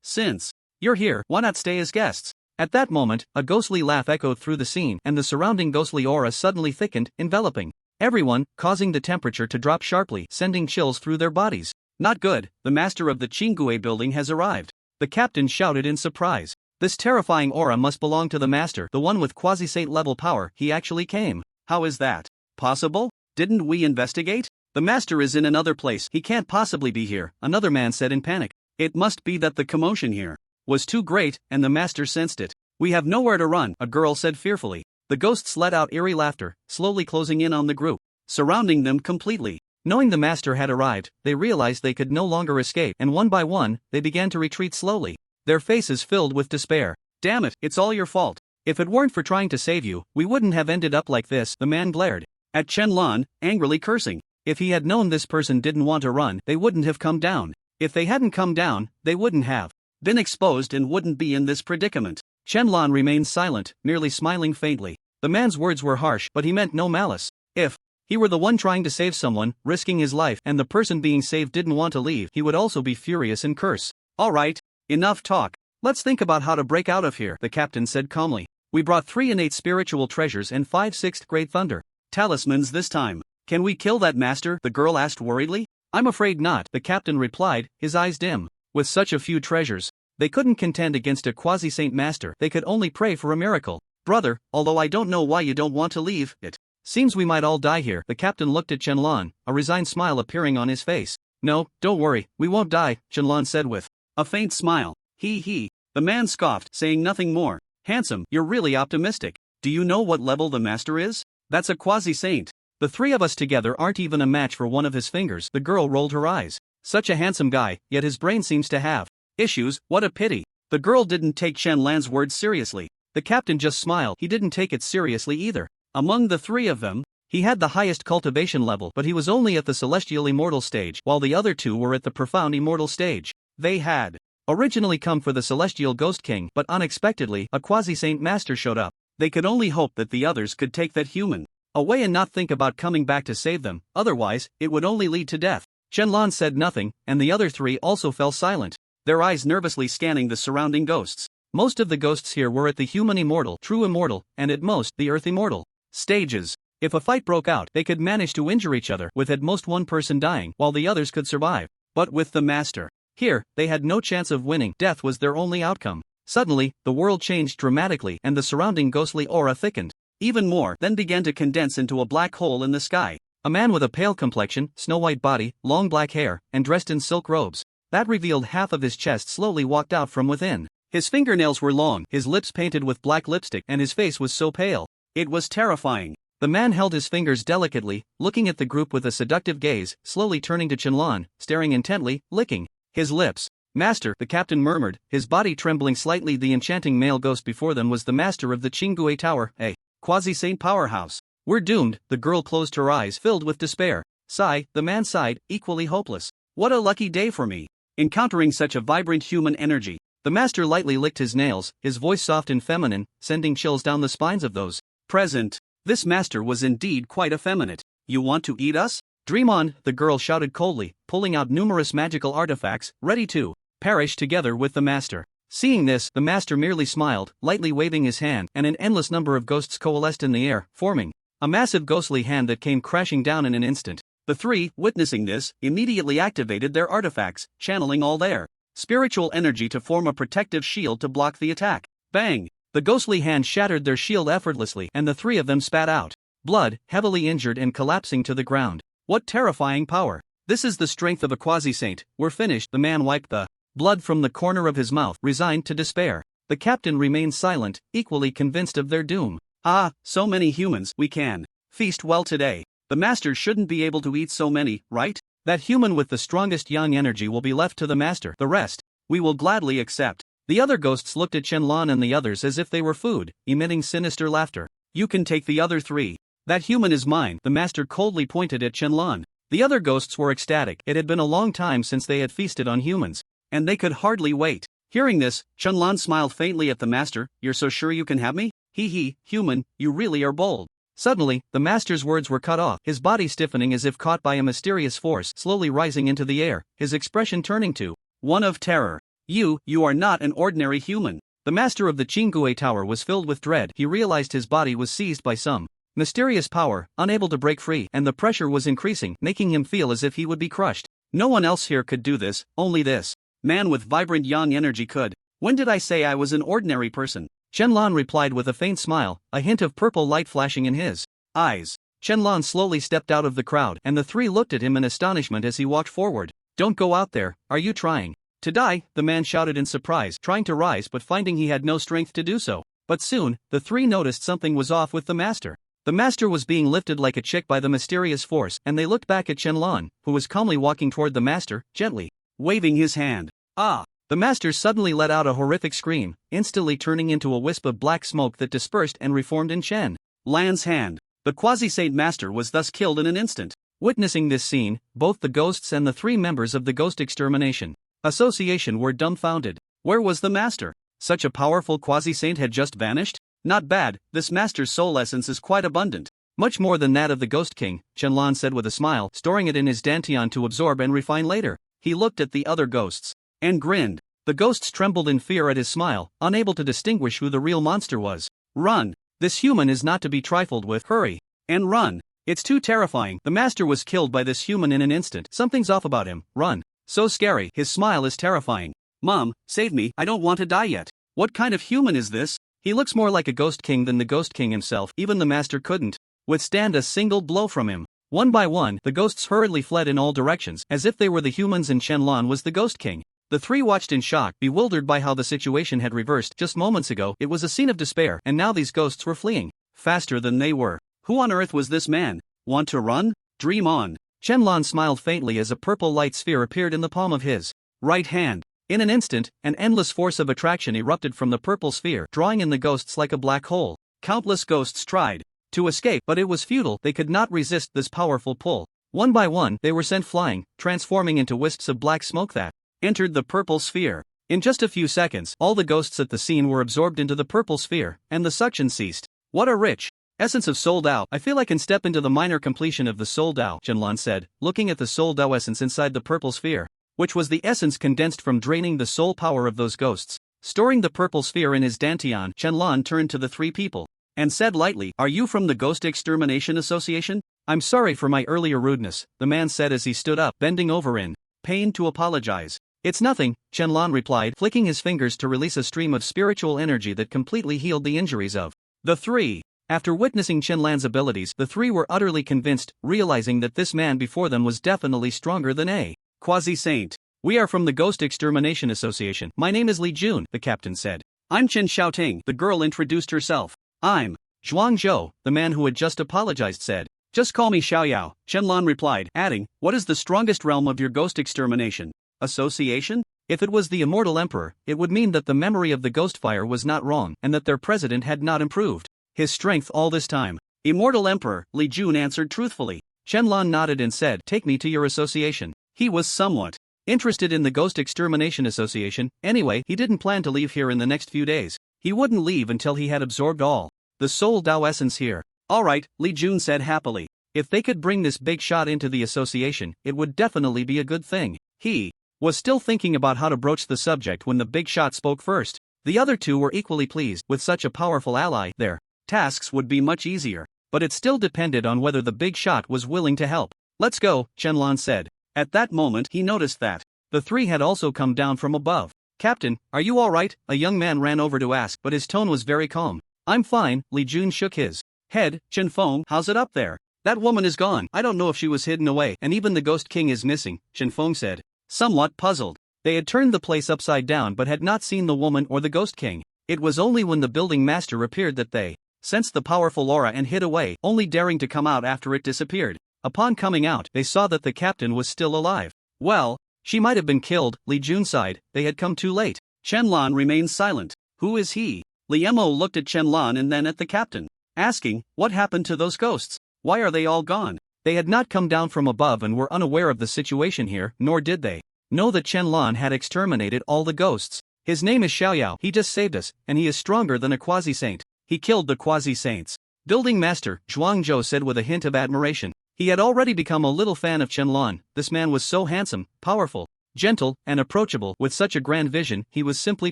Speaker 2: Since you're here, why not stay as guests? At that moment, a ghostly laugh echoed through the scene, and the surrounding ghostly aura suddenly thickened, enveloping everyone, causing the temperature to drop sharply, sending chills through their bodies. Not good, the master of the Chingue building has arrived. The captain shouted in surprise. This terrifying aura must belong to the master, the one with quasi-saint level power. He actually came. How is that possible? Didn't we investigate? The master is in another place. He can't possibly be here, another man said in panic. It must be that the commotion here was too great, and the master sensed it. We have nowhere to run, a girl said fearfully. The ghosts let out eerie laughter, slowly closing in on the group, surrounding them completely. Knowing the master had arrived, they realized they could no longer escape, and one by one, they began to retreat slowly, their faces filled with despair. Damn it, it's all your fault. If it weren't for trying to save you, we wouldn't have ended up like this, the man glared at Chen-lan, angrily cursing. If he had known this person didn't want to run, they wouldn't have come down. If they hadn't come down, they wouldn't have been exposed and wouldn't be in this predicament. Chen-lan remained silent, merely smiling faintly. The man's words were harsh, but he meant no malice. If he were the one trying to save someone, risking his life, and the person being saved didn't want to leave, he would also be furious and curse. All right, enough talk. Let's think about how to break out of here, the captain said calmly. We brought 3 innate spiritual treasures and 5 6th-grade thunder talismans this time. Can we kill that master? The girl asked worriedly. I'm afraid not, the captain replied, his eyes dim. With such a few treasures, they couldn't contend against a quasi-saint master. They could only pray for a miracle. Brother, although I don't know why you don't want to leave, it seems we might all die here. The captain looked at Chen-lan, a resigned smile appearing on his face. No, don't worry, we won't die, Chen-lan said with a faint smile. He. The man scoffed, saying nothing more. Handsome, you're really optimistic. Do you know what level the master is? That's a quasi-saint. The 3 of us together aren't even a match for one of his fingers. The girl rolled her eyes. Such a handsome guy, yet his brain seems to have issues, what a pity. The girl didn't take Chen-lan's words seriously. The captain just smiled, he didn't take it seriously either. Among the 3 of them, he had the highest cultivation level, but he was only at the celestial immortal stage, while the other 2 were at the profound immortal stage. They had originally come for the celestial ghost king, but unexpectedly, a quasi-saint master showed up. They could only hope that the others could take that human away and not think about coming back to save them, otherwise, it would only lead to death. Chen-lan said nothing, and the other 3 also fell silent, their eyes nervously scanning the surrounding ghosts. Most of the ghosts here were at the human immortal, true immortal, and at most, the earth immortal stages. If a fight broke out, they could manage to injure each other, with at most one person dying, while the others could survive. But with the master here, they had no chance of winning. Death was their only outcome. Suddenly, the world changed dramatically, and the surrounding ghostly aura thickened even more, then began to condense into a black hole in the sky. A man with a pale complexion, snow-white body, long black hair, and dressed in silk robes that revealed half of his chest slowly walked out from within. His fingernails were long, his lips painted with black lipstick, and his face was so pale. It was terrifying. The man held his fingers delicately, looking at the group with a seductive gaze, slowly turning to Chen-lan, staring intently, licking his lips. Master, the captain murmured, his body trembling slightly. The enchanting male ghost before them was the master of the Qinggui Tower, a quasi-saint powerhouse. We're doomed, the girl closed her eyes filled with despair. Sigh, the man sighed, equally hopeless. What a lucky day for me. Encountering such a vibrant human energy. The master lightly licked his nails, his voice soft and feminine, sending chills down the spines of those present. This master was indeed quite effeminate. You want to eat us? Dream on, the girl shouted coldly, pulling out numerous magical artifacts, ready to perish together with the master. Seeing this, the master merely smiled, lightly waving his hand, and an endless number of ghosts coalesced in the air, forming a massive ghostly hand that came crashing down in an instant. The 3, witnessing this, immediately activated their artifacts, channeling all their spiritual energy to form a protective shield to block the attack. Bang! The ghostly hand shattered their shield effortlessly, and the 3 of them spat out blood, heavily injured and collapsing to the ground. What terrifying power! This is the strength of a quasi-saint. We're finished. The man wiped the blood from the corner of his mouth, resigned to despair. The captain remained silent, equally convinced of their doom. Ah, so many humans. We can feast well today. The master shouldn't be able to eat so many, right? That human with the strongest yang energy will be left to the master. The rest, we will gladly accept. The other ghosts looked at Chen-lan and the others as if they were food, emitting sinister laughter. You can take the other 3. That human is mine. The master coldly pointed at Chen-lan. The other ghosts were ecstatic. It had been a long time since they had feasted on humans, and they could hardly wait. Hearing this, Chen-lan smiled faintly at the master. You're so sure you can have me? He, human, you really are bold. Suddenly, the master's words were cut off, his body stiffening as if caught by a mysterious force, slowly rising into the air, his expression turning to one of terror. You are not an ordinary human. The master of the Qinggui Tower was filled with dread. He realized his body was seized by some mysterious power, unable to break free, and the pressure was increasing, making him feel as if he would be crushed. No one else here could do this, only this man with vibrant yang energy could. When did I say I was an ordinary person? Chen-lan replied with a faint smile, a hint of purple light flashing in his eyes. Chen-lan slowly stepped out of the crowd, and the 3 looked at him in astonishment as he walked forward. Don't go out there, are you trying to die? The man shouted in surprise, trying to rise but finding he had no strength to do so.
Speaker 1: But soon, the three noticed something was off with the master. The master was being lifted like a chick by the mysterious force, and they looked back at Shenlong, who was calmly walking toward the master, gently
Speaker 2: waving his hand.
Speaker 1: Ah! The master suddenly let out a horrific scream, instantly turning into a wisp of black smoke that dispersed and reformed in Chen
Speaker 2: Lan's hand. The quasi-saint master was thus killed in an instant.
Speaker 1: Witnessing this scene, both the ghosts and the three members of the Ghost Extermination Association were dumbfounded.
Speaker 2: Where was the master? Such a powerful quasi-saint had just vanished? Not bad, this master's soul essence is quite abundant.
Speaker 1: Much more than that of the Ghost King, Shenlong said with a smile, storing it in his dantian to absorb and refine later. He looked at the other ghosts
Speaker 2: and grinned.
Speaker 1: The ghosts trembled in fear at his smile, unable to distinguish who the real monster was.
Speaker 2: Run!
Speaker 1: This human is not to be trifled with.
Speaker 2: Hurry! And run! It's too terrifying.
Speaker 1: The master was killed by this human in an instant. Something's off about him. Run! So scary. His smile is terrifying.
Speaker 2: Mom, save me, I don't want to die yet. What kind of human is this?
Speaker 1: He looks more like a Ghost King than the Ghost King himself. Even the master couldn't withstand a single blow from him. One by one, the ghosts hurriedly fled in all directions, as if they were the humans and Shenlong was the Ghost King. The three watched in shock, bewildered by how the situation had reversed. Just moments ago, it was a scene of despair, and now these ghosts were fleeing faster than they were.
Speaker 2: Who on earth was this man? Want to run? Dream on.
Speaker 1: Shenlong smiled faintly as a purple light sphere appeared in the palm of his
Speaker 2: right hand.
Speaker 1: In an instant, an endless force of attraction erupted from the purple sphere, drawing in the ghosts like a black hole.
Speaker 2: Countless ghosts tried
Speaker 1: to escape, but it was futile. They could not resist this powerful pull. One by one, they were sent flying, transforming into wisps of black smoke that
Speaker 2: entered the purple sphere.
Speaker 1: In just a few seconds, all the ghosts at the scene were absorbed into the purple sphere, and the suction ceased.
Speaker 2: What a rich essence of Soul Dao.
Speaker 1: I feel I can step into the minor completion of the Soul Dao, Shenlong said, looking at the Soul Dao essence inside the purple sphere, which was the essence condensed from draining the soul power of those ghosts. Storing the purple sphere in his dantian, Shenlong turned to the three people
Speaker 2: and said lightly, "Are you from the Ghost Extermination Association?"
Speaker 1: "I'm sorry for my earlier rudeness," the man said as he stood up, bending over in
Speaker 2: pain to apologize.
Speaker 1: "It's nothing," Shenlong replied, flicking his fingers to release a stream of spiritual energy that completely healed the injuries of the three. After witnessing Shenlong's abilities, the three were utterly convinced, realizing that this man before them was definitely stronger than a
Speaker 2: quasi-saint.
Speaker 1: "We are from the Ghost Extermination Association. My name is Li Jun," the captain said.
Speaker 2: "I'm Chen Xiaoting," the girl introduced herself. "I'm
Speaker 1: Zhuang Zhou," the man who had just apologized said.
Speaker 2: "Just call me Xiaoyao," Shenlong replied, adding, "What is the strongest realm of your Ghost Extermination Association?"
Speaker 1: If it was the Immortal Emperor, it would mean that the memory of the ghost fire was not wrong, and that their president had not improved his strength all this time.
Speaker 2: "Immortal Emperor," Li Jun answered truthfully.
Speaker 1: Shenlong nodded and said, "Take me to your association."
Speaker 2: He was somewhat
Speaker 1: interested in the Ghost Extermination Association. Anyway, he didn't plan to leave here in the next few days. He wouldn't leave until he had absorbed all the Soul Dao essence here.
Speaker 2: "All right," Li Jun said happily.
Speaker 1: If they could bring this big shot into the association, it would definitely be a good thing. He was still thinking about how to broach the subject when the big shot spoke first. The other two were equally pleased. With such a powerful ally, their
Speaker 2: tasks would be much easier.
Speaker 1: But it still depended on whether the big shot was willing to help. "Let's go," Shenlong said.
Speaker 2: At that moment, he noticed that
Speaker 1: the three had also come down from above. "Captain, are you all right?" a young man ran over to ask, but his tone was very calm. "I'm fine," Li Jun shook his
Speaker 2: head. "Chen Feng, how's it up there?"
Speaker 1: "That woman is gone. I don't know if she was hidden away, and even the Ghost King is missing," Chen Feng said, somewhat puzzled. They had turned the place upside down but had not seen the woman or the Ghost King. It was only when the building master appeared that they sensed the powerful aura and hid away, only daring to come out after it disappeared. Upon coming out, they saw that the captain was still alive. "Well, she might have been killed," Li Jun sighed. "They had come too late."
Speaker 2: Shenlong remained silent. Who is he? Liemo looked at Shenlong and then at the captain, asking, "What happened to those ghosts? Why are they all gone?"
Speaker 1: They had not come down from above and were unaware of the situation here, nor did they know that Shenlong had exterminated all the ghosts. "His name is Xiaoyao. He just saved us, and he is stronger than a quasi-saint. He killed the quasi-saints." Building Master Zhuang Zhou said with a hint of admiration. He had already become a little fan of Shenlong. This man was so handsome, powerful, gentle, and approachable. With such a grand vision, he was simply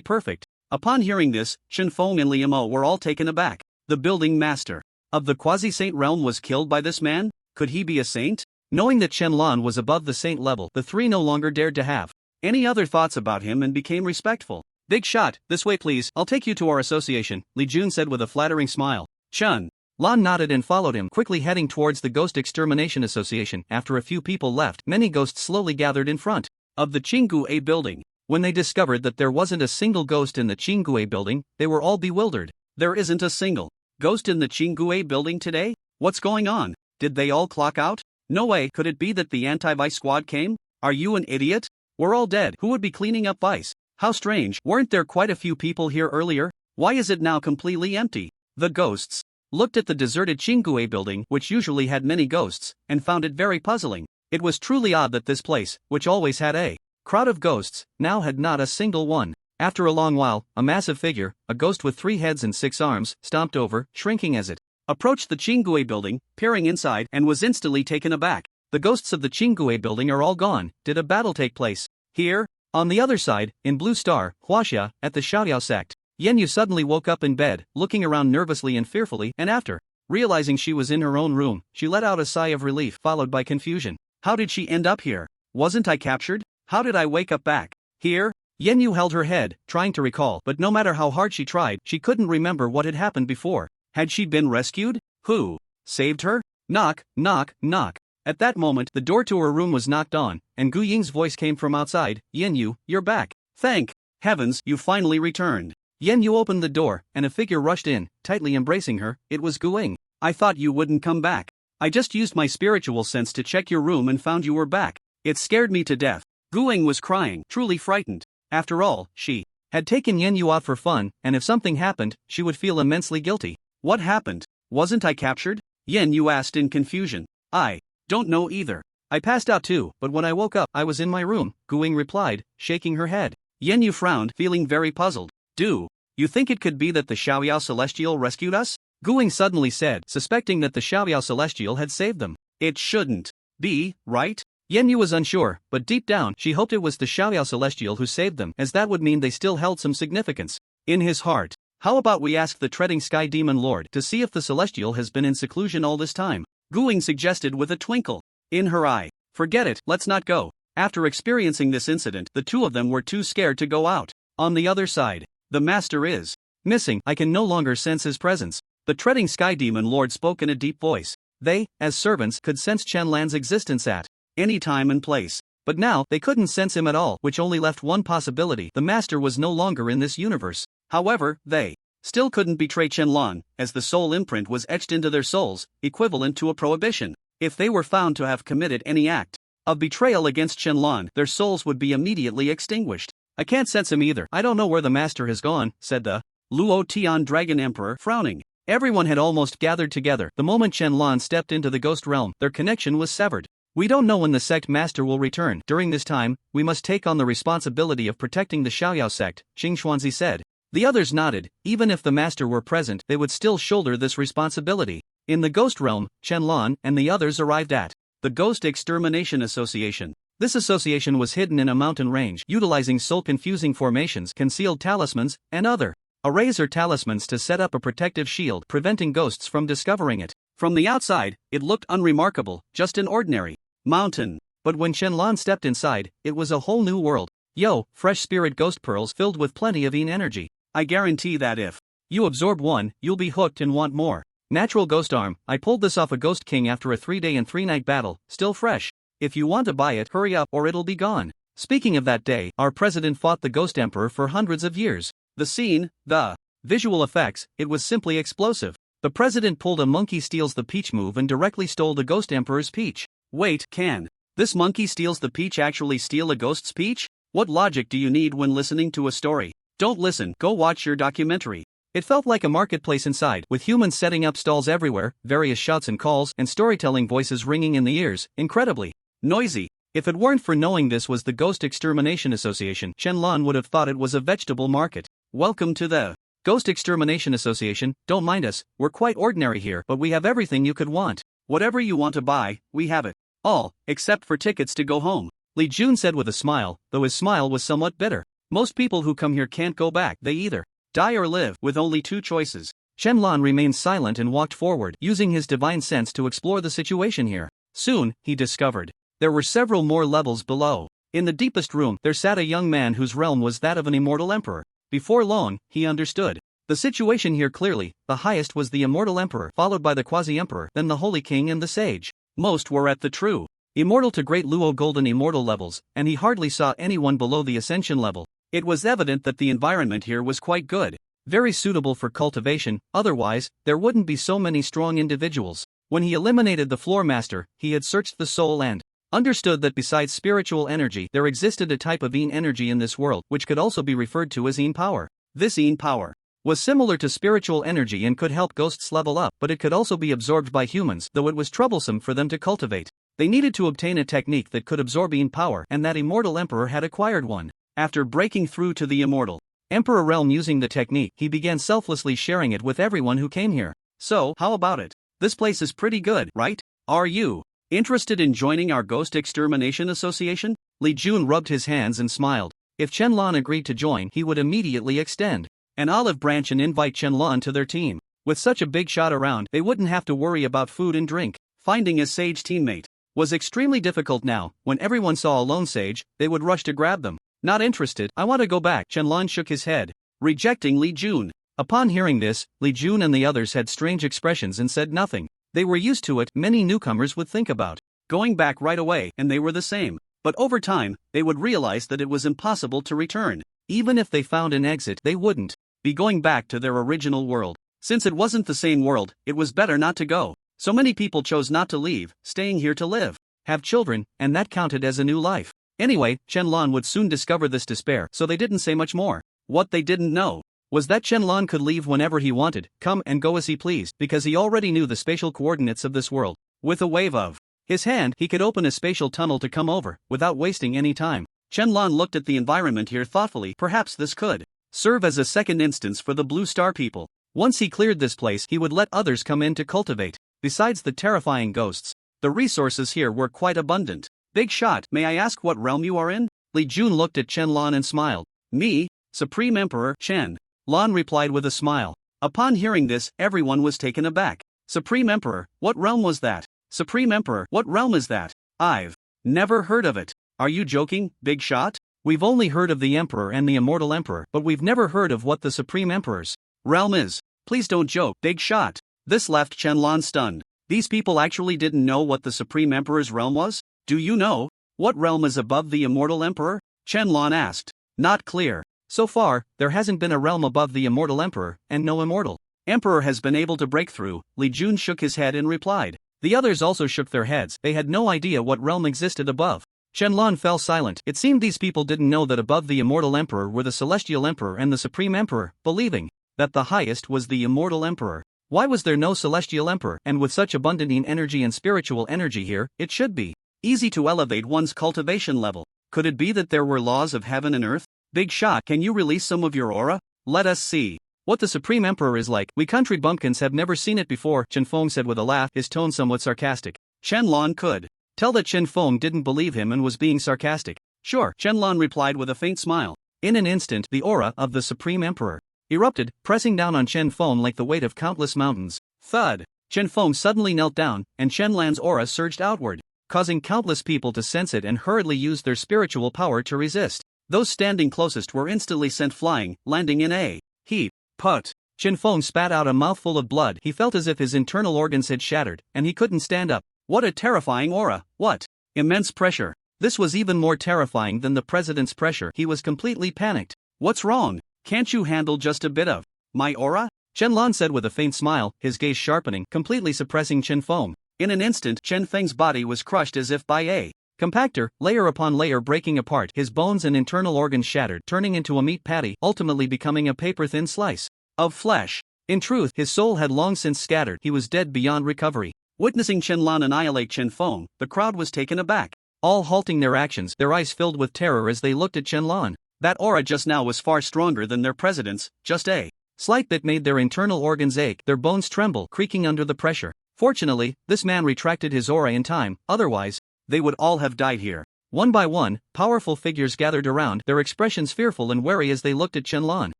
Speaker 1: perfect.
Speaker 2: Upon hearing this, Chen Feng and Liemo were all taken aback. The building master of the quasi-saint realm was killed by this man? Could he be a saint?
Speaker 1: Knowing that Shenlong was above the saint level, the three no longer dared to have
Speaker 2: any other thoughts about him and became respectful.
Speaker 1: "Big shot, this way please, I'll take you to our association," Li Jun said with a flattering smile.
Speaker 2: Chun
Speaker 1: Lan nodded and followed him, quickly heading towards the Ghost Extermination Association. After a few people left, many ghosts slowly gathered in front
Speaker 2: of the Qinggu A building.
Speaker 1: When they discovered that there wasn't a single ghost in the Qinggu A building, they were all bewildered.
Speaker 2: There isn't a single ghost in the Chingue building today? What's going on? Did they all clock out? No way. Could it be that the anti-vice squad came? Are you an idiot? We're all dead. Who would be cleaning up vice? How strange. Weren't there quite a few people here earlier? Why is it now completely empty? The ghosts looked at the deserted Chingue building, which usually had many ghosts, and found it very puzzling. It was truly odd that this place, which always had a crowd of ghosts, now had not a single one. After a long while, a massive figure, a ghost with 3 heads and 6 arms, stomped over, shrinking as it approached the Chingue building, peering inside, and was instantly taken aback. The ghosts of the Chingue building are all gone. Did a battle take place here? On the other side, in Blue Star, Huaxia, at the Xiaoyao sect, Yenyu suddenly woke up in bed, looking around nervously and fearfully, and after realizing she was in her own room, she let out a sigh of relief, followed by confusion. How did she end up here? Wasn't I captured? How did I wake up back here? Yenyu held her head, trying to recall, but no matter how hard she tried, she couldn't remember what had happened before. Had she been rescued? Who saved her? Knock, knock, knock. At that moment, the door to her room was knocked on, and Gu Ying's voice came from outside. Yenyu, you're back. Thank heavens, you finally returned. Yenyu opened the door, and a figure rushed in, tightly embracing her. It was Gu Ying. I thought you wouldn't come back. I just used my spiritual sense to check your room and found you were back. It scared me to death. Gu Ying was crying, truly frightened. After all, she had taken Yenyu out for fun, and if something happened, she would feel immensely guilty. What happened? Wasn't I captured? Yenyu asked in confusion. I don't know either. I passed out too, but when I woke up, I was in my room, Gu Ying replied, shaking her head. Yenyu frowned, feeling very puzzled. Do you think it could be that the Xiaoyao Celestial rescued us? Gu Ying suddenly said, suspecting that the Xiaoyao Celestial had saved them. It shouldn't be, right? Yenyu was unsure, but deep down, she hoped it was the Xiaoyao Celestial who saved them, as that would mean they still held some significance. In his heart, how about we ask the Treading Sky Demon Lord to see if the Celestial has been in seclusion all this time? Gu Ying suggested with a twinkle in her eye. Forget it, let's not go. After experiencing this incident, the two of them were too scared to go out. On the other side, the master is missing. I can no longer sense his presence. The Treading Sky Demon Lord spoke in a deep voice. They, as servants, could sense Chenlan's existence at any time and place. But now, they couldn't sense him at all, which only left one possibility. The master was no longer in this universe. However, they still couldn't betray Chenlan, as the soul imprint was etched into their souls, equivalent to a prohibition. If they were found to have committed any act of betrayal against Chenlan, their souls would be immediately extinguished. I can't sense him either. I don't know where the master has gone, said the Luo Tian Dragon Emperor, frowning. Everyone had almost gathered together. The moment Chenlan stepped into the ghost realm, their connection was severed. We don't know when the sect master will return. During this time, we must take on the responsibility of protecting the Xiaoyao sect, Xing Xuanzi said. The others nodded. Even if the master were present, they would still shoulder this responsibility. In the ghost realm, Chenlan and the others arrived at the Ghost Extermination Association. This association was hidden in a mountain range, utilizing soul-confusing formations, concealed talismans, and other arrays or talismans to set up a protective shield, preventing ghosts from discovering it. From the outside, it looked unremarkable, just an ordinary mountain. But when Chenlan stepped inside, it was a whole new world. Yo, fresh spirit ghost pearls filled with plenty of yin energy. I guarantee that if you absorb one, you'll be hooked and want more. Natural ghost arm. I pulled this off a Ghost King after a 3-day and 3-night battle, still fresh. If you want to buy it, hurry up or it'll be gone. Speaking of that day, our president fought the Ghost Emperor for hundreds of years. The scene, the visual effects, it was simply explosive. The president pulled a monkey steals the peach move and directly stole the Ghost Emperor's peach. Wait, can this monkey steals the peach actually steal a ghost's peach? What logic do you need when listening to a story? Don't listen, go watch your documentary. It felt like a marketplace inside, with humans setting up stalls everywhere, various shots and calls, and storytelling voices ringing in the ears, incredibly noisy. If it weren't for knowing this was the Ghost Extermination Association, Chenlan would have thought it was a vegetable market. Welcome to the Ghost Extermination Association. Don't mind us, we're quite ordinary here, but we have everything you could want. Whatever you want to buy, we have it. All, except for tickets to go home. Li Jun said with a smile, though his smile was somewhat bitter. Most people who come here can't go back, they either die or live, with only two choices. Chenlan remained silent and walked forward, using his divine sense to explore the situation here. Soon, he discovered there were several more levels below. In the deepest room, there sat a young man whose realm was that of an immortal emperor. Before long, he understood the situation here clearly. The highest was the immortal emperor, followed by the quasi-emperor, then the holy king and the sage. Most were at the true immortal to great Luo golden immortal levels, and he hardly saw anyone below the ascension level. It was evident that the environment here was quite good.
Speaker 1: Very suitable for cultivation, otherwise, there wouldn't be so many strong individuals. When he eliminated the floor master, he had searched the soul and understood that besides spiritual energy, there existed a type of Yin energy in this world, which could also be referred to as Yin power. This Yin power was similar to spiritual energy and could help ghosts level up, but it could also be absorbed by humans, though it was troublesome for them to cultivate. They needed to obtain a technique that could absorb Yin power, and that immortal emperor had acquired one. After breaking through to the immortal emperor realm using the technique, he began selflessly sharing it with everyone who came here. So, how about it? This place is pretty good, right? Are you interested in joining our Ghost Extermination Association? Li Jun rubbed his hands and smiled. If Chen-Lan agreed to join, he would immediately extend an olive branch and invite Chen-Lan to their team. With such a big shot around, they wouldn't have to worry about food and drink. Finding a sage teammate was extremely difficult now. When everyone saw a lone sage, they would rush to grab them. Not interested, I want to go back. Chen-Lan shook his head, rejecting Li Jun. Upon hearing this, Li Jun and the others had strange expressions and said nothing. They were used to it. Many newcomers would think about going back right away, and they were the same. But over time, they would realize that it was impossible to return. Even if they found an exit, they wouldn't be going back to their original world. Since it wasn't the same world, it was better not to go. So many people chose not to leave, staying here to live, have children, and that counted as a new life. Anyway, Chen-Lan would soon discover this despair, so they didn't say much more. What they didn't know was that Chen-Lan could leave whenever he wanted, come and go as he pleased, because he already knew the spatial coordinates of this world. With a wave of his hand, he could open a spatial tunnel to come over, without wasting any time. Chen-Lan looked at the environment here thoughtfully. Perhaps this could serve as a second instance for the Blue Star people. Once he cleared this place, he would let others come in to cultivate. Besides the terrifying ghosts, the resources here were quite abundant. Big shot, may I ask what realm you are in? Li Jun looked at Chen-Lan and smiled. Me, Supreme Emperor Chen. Lan replied with a smile. Upon hearing this, everyone was taken aback. Supreme Emperor, what realm was that? Supreme Emperor, what realm is that? I've never heard of it. Are you joking, Big Shot? We've only heard of the Emperor and the Immortal Emperor, but we've never heard of what the Supreme Emperor's realm is. Please don't joke, Big Shot. This left Chen-Lan stunned. These people actually didn't know what the Supreme Emperor's realm was? Do you know what realm is above the Immortal Emperor? Chen-Lan asked. Not clear. So far, there hasn't been a realm above the Immortal Emperor, and no Immortal Emperor has been able to break through. Li Jun shook his head and replied. The others also shook their heads. They had no idea what realm existed above. Chen-Lan fell silent. It seemed these people didn't know that above the Immortal Emperor were the Celestial Emperor and the Supreme Emperor, believing that the highest was the Immortal Emperor. Why was there no Celestial Emperor? And with such abundant energy and spiritual energy here, it should be easy to elevate one's cultivation level. Could it be that there were laws of heaven and earth? Big Shot, can you release some of your aura? Let us see what the Supreme Emperor is like. We country bumpkins have never seen it before, Chen Feng said with a laugh, his tone somewhat sarcastic. Chen-Lan could tell that Chen Feng didn't believe him and was being sarcastic. Sure, Chen-Lan replied with a faint smile. In an instant, the aura of the Supreme Emperor erupted, pressing down on Chen Feng like the weight of countless mountains. Thud! Chen Feng suddenly knelt down, and Chen-Lan's aura surged outward, causing countless people to sense it and hurriedly used their spiritual power to resist. Those standing closest were instantly sent flying, landing in a heap. Put! Chen Feng spat out a mouthful of blood. He felt as if his internal organs had shattered, and he couldn't stand up. What a terrifying aura! What immense pressure! This was even more terrifying than the president's pressure. He was completely panicked. What's wrong? Can't you handle just a bit of my aura? Chen-Lan said with a faint smile, his gaze sharpening, completely suppressing Chen Feng. In an instant, Chen Feng's body was crushed as if by a compactor, layer upon layer breaking apart. His bones and internal organs shattered, turning into a meat patty, ultimately becoming a paper-thin slice of flesh. In truth, his soul had long since scattered. He was dead beyond recovery. Witnessing Chen-Lan annihilate Chen Feng, the crowd was taken aback, all halting their actions, their eyes filled with terror as they looked at Chen-Lan. That aura just now was far stronger than their president's. Just a slight bit made their internal organs ache, their bones tremble, creaking under the pressure. Fortunately, this man retracted his aura in time, otherwise, they would all have died here. One by one, powerful figures gathered around, their expressions fearful and wary as they looked at Chen-Lan.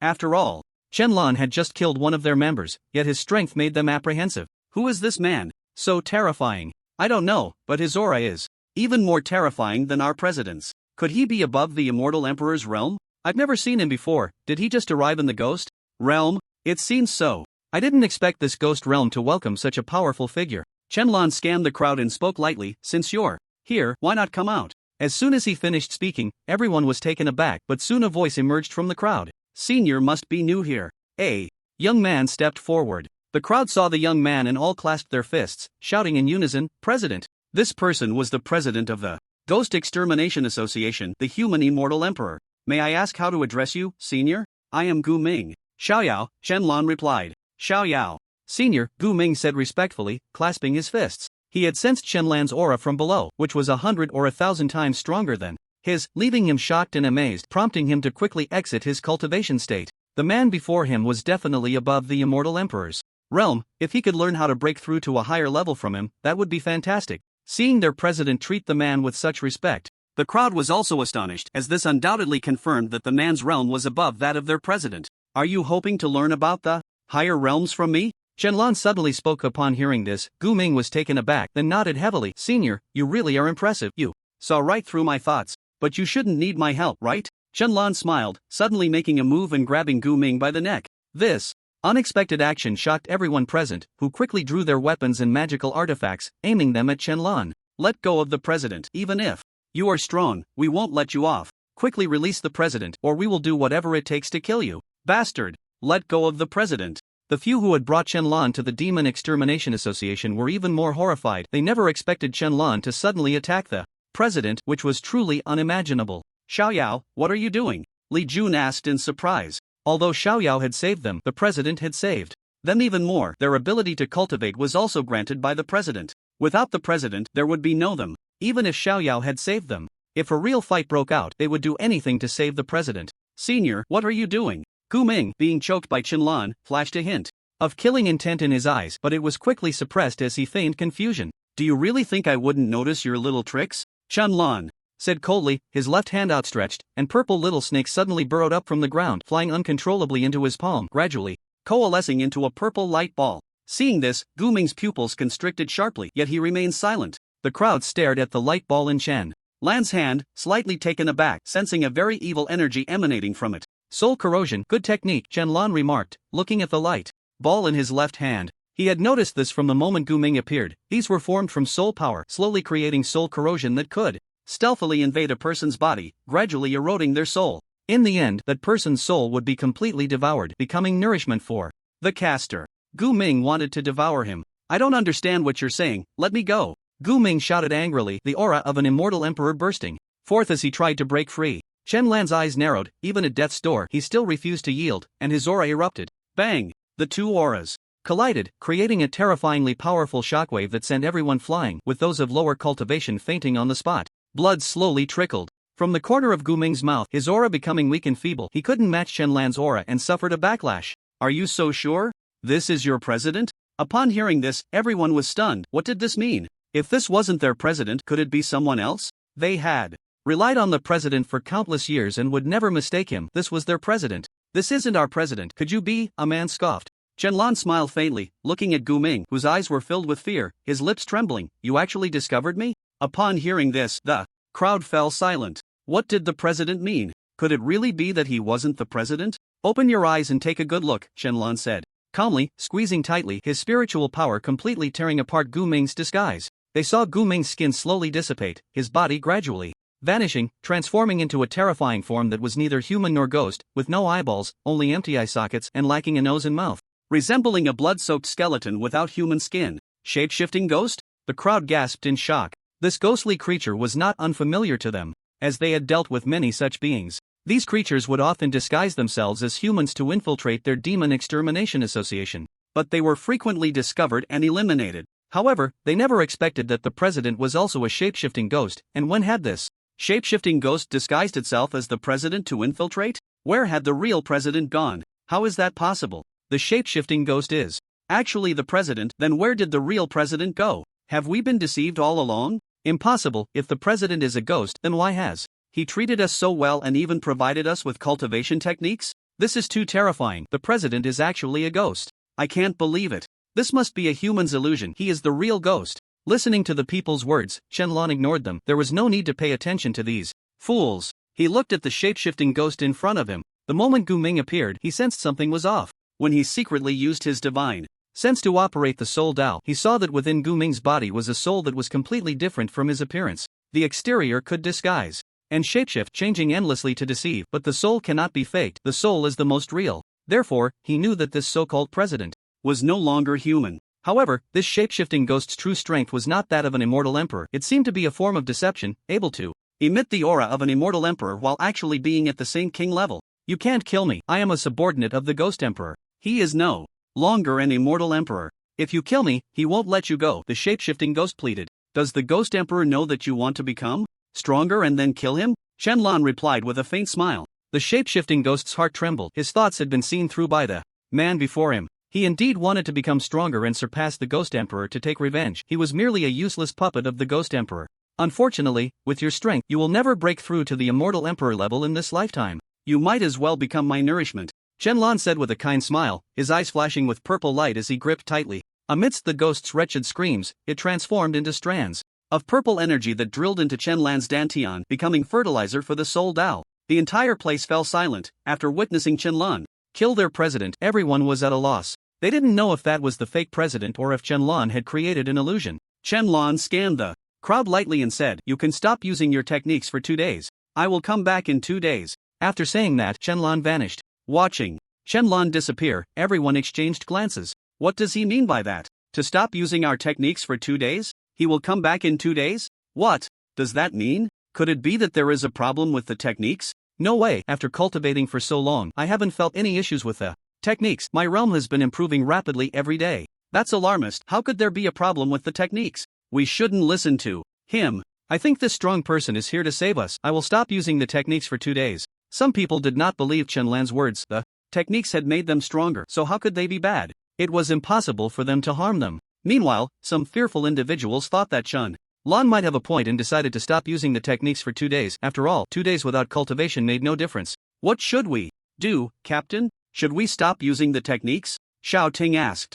Speaker 1: After all, Chen-Lan had just killed one of their members, yet his strength made them apprehensive. Who is this man? So terrifying. I don't know, but his aura is even more terrifying than our president's. Could he be above the Immortal Emperor's realm? I've never seen him before. Did he just arrive in the ghost realm? It seems so. I didn't expect this ghost realm to welcome such a powerful figure. Chen-Lan scanned the crowd and spoke lightly, since you're here, why not come out? As soon as he finished speaking, everyone was taken aback, but soon a voice emerged from the crowd. Senior must be new here.
Speaker 2: A young man stepped forward. The crowd saw the young man and all clasped their fists, shouting in unison, "President!" This person was the president of the Ghost Extermination Association, the Human Immortal Emperor. "May I ask how to address you, senior?" "I am Gu Ming." "Xiaoyao," Shenlong replied. "Xiaoyao." "Senior," Gu Ming said respectfully, clasping his fists. He had sensed Shenlan's aura from below, which was 100 or 1,000 times stronger than his, leaving him shocked and amazed, prompting him to quickly exit his cultivation state. The man before him was definitely above the Immortal Emperor's realm. If he could learn how to break through to a higher level from him, that would be fantastic. Seeing their president treat the man with such respect, the crowd was also astonished, as this undoubtedly confirmed that the man's realm was above that of their president. "Are you hoping to learn about the higher realms from me?" Shenlong suddenly spoke. Upon hearing this, Gu Ming was taken aback, then nodded heavily. "Senior, you really are impressive. You saw right through my thoughts. But you shouldn't need my help, right?" Shenlong smiled, suddenly making a move and grabbing Gu Ming by the neck. This unexpected action shocked everyone present, who quickly drew their weapons and magical artifacts, aiming them at Shenlong. "Let go of the president. Even if you are strong, we won't let you off. Quickly release the president, or we will do whatever it takes to kill you. Bastard! Let go of the president." The few who had brought Shenlong to the Demon Extermination Association were even more horrified. They never expected Shenlong to suddenly attack the president, which was truly unimaginable. "Xiaoyao, what are you doing?" Li Jun asked in surprise. Although Xiaoyao had saved them, the president had saved them even more. Their ability to cultivate was also granted by the president. Without the president, there would be no them, even if Xiaoyao had saved them. If a real fight broke out, they would do anything to save the president. "Senior, what are you doing?" Gu Ming, being choked by Shenlong, flashed a hint of killing intent in his eyes, but it was quickly suppressed as he feigned confusion. "Do you really think I wouldn't notice your little tricks?" Shenlong said coldly, his left hand outstretched, and purple little snakes suddenly burrowed up from the ground, flying uncontrollably into his palm, gradually coalescing into a purple light ball. Seeing this, Gu Ming's pupils constricted sharply, yet he remained silent. The crowd stared at the light ball in Chen Lan's hand, slightly taken aback, sensing a very evil energy emanating from it. "Soul corrosion, good technique," Shenlong remarked, looking at the light ball in his left hand. He had noticed this from the moment Gu Ming appeared. These were formed from soul power, slowly creating soul corrosion that could stealthily invade a person's body, gradually eroding their soul. In the end, that person's soul would be completely devoured, becoming nourishment for the caster. Gu Ming wanted to devour him. "I don't understand what you're saying, let me go." Gu Ming shouted angrily, the aura of an immortal emperor bursting forth as he tried to break free. Shenlan's eyes narrowed. Even at death's door, he still refused to yield, and his aura erupted. Bang! The two auras collided, creating a terrifyingly powerful shockwave that sent everyone flying, with those of lower cultivation fainting on the spot. Blood slowly trickled from the corner of Gu Ming's mouth, his aura becoming weak and feeble. He couldn't match Shenlan's aura and suffered a backlash. "Are you so sure? This is your president?" Upon hearing this, everyone was stunned. What did this mean? If this wasn't their president, could it be someone else? They had relied on the president for countless years and would never mistake him. This was their president. "This isn't our president. Could you be?" a man scoffed. Shenlong smiled faintly, looking at Gu Ming, whose eyes were filled with fear, his lips trembling. "You actually discovered me?" Upon hearing this, the crowd fell silent. What did the president mean? Could it really be that he wasn't the president? "Open your eyes and take a good look," Shenlong said, calmly, squeezing tightly, his spiritual power completely tearing apart Gu Ming's disguise. They saw Gu Ming's skin slowly dissipate, his body gradually vanishing, transforming into a terrifying form that was neither human nor ghost, with no eyeballs, only empty eye sockets, and lacking a nose and mouth. Resembling a blood-soaked skeleton without human skin. Shape-shifting ghost? The crowd gasped in shock. This ghostly creature was not unfamiliar to them, as they had dealt with many such beings. These creatures would often disguise themselves as humans to infiltrate their Demon Extermination Association, but they were frequently discovered and eliminated. However, they never expected that the president was also a shape-shifting ghost, and when had this shape-shifting ghost disguised itself as the president to infiltrate? Where had the real president gone? How is that possible? The shape-shifting ghost is actually the president, then where did the real president go? Have we been deceived all along? Impossible. If the president is a ghost, then why has he treated us so well and even provided us with cultivation techniques? This is too terrifying. The president is actually a ghost. I can't believe it. This must be a human's illusion. He is the real ghost. Listening to the people's words, Shenlong ignored them. There was no need to pay attention to these fools. He looked at the shape-shifting ghost in front of him. The moment Gu Ming appeared, he sensed something was off. When he secretly used his divine sense to operate the soul Dao, he saw that within Gu Ming's body was a soul that was completely different from his appearance. The exterior could disguise and shapeshift, changing endlessly to deceive, but the soul cannot be faked. The soul is the most real.
Speaker 1: Therefore, he knew that this so-called president
Speaker 2: was no longer human.
Speaker 1: However, this shape-shifting ghost's true strength was not that of an immortal emperor. It seemed to be a form of deception, able to
Speaker 2: emit the aura of an immortal emperor while actually being at the same king level.
Speaker 1: You can't kill me. I am a subordinate of the ghost emperor.
Speaker 2: He is no longer an immortal emperor.
Speaker 1: If you kill me, he won't let you go,
Speaker 2: the shape-shifting ghost pleaded. Does the ghost emperor know that you want to become stronger and then kill him? Shenlong replied with a faint smile.
Speaker 1: The shape-shifting ghost's heart trembled. His thoughts had been seen through by the man before him. He indeed wanted to become stronger and surpass the ghost emperor to take revenge. He was merely a useless puppet of the ghost emperor. Unfortunately, with your strength, you will never break through to the immortal emperor level in this lifetime.
Speaker 2: You might as well become my nourishment,
Speaker 1: Shenlong said with a kind smile, his eyes flashing with purple light as he gripped tightly. Amidst the ghost's wretched screams, it transformed into strands
Speaker 2: of purple energy that drilled into Shenlong's dantian, becoming fertilizer for the soul Dao. The entire place fell silent after witnessing Shenlong
Speaker 1: kill their president. Everyone was at a loss. They didn't know if that was the fake president or if Shenlong had created an illusion.
Speaker 2: Shenlong scanned the crowd lightly and said, "You can stop using your techniques for 2 days. I will come back in 2 days."
Speaker 1: After saying that, Shenlong vanished.
Speaker 2: Watching Shenlong disappear, everyone exchanged glances. What does he mean by that? To stop using our techniques for 2 days? He will come back in 2 days? What does that mean? Could it be that there is a problem with the techniques?
Speaker 1: No way. After cultivating for so long, I haven't felt any issues with the techniques. My realm has been improving rapidly every day.
Speaker 2: That's alarmist. How could there be a problem with the techniques? We shouldn't listen to him.
Speaker 1: I think this strong person is here to save us. I will stop using the techniques for 2 days. Some people did not believe Shenlong's words. The
Speaker 2: techniques had made them stronger, so how could they be bad?
Speaker 1: It was impossible for them to harm them.
Speaker 2: Meanwhile, some fearful individuals thought that
Speaker 1: Shenlong might have a point and decided to stop using the techniques for 2 days. After all, 2 days without cultivation made no difference.
Speaker 2: What should we do, Captain? Should we stop using the techniques? Xiao Ting asked.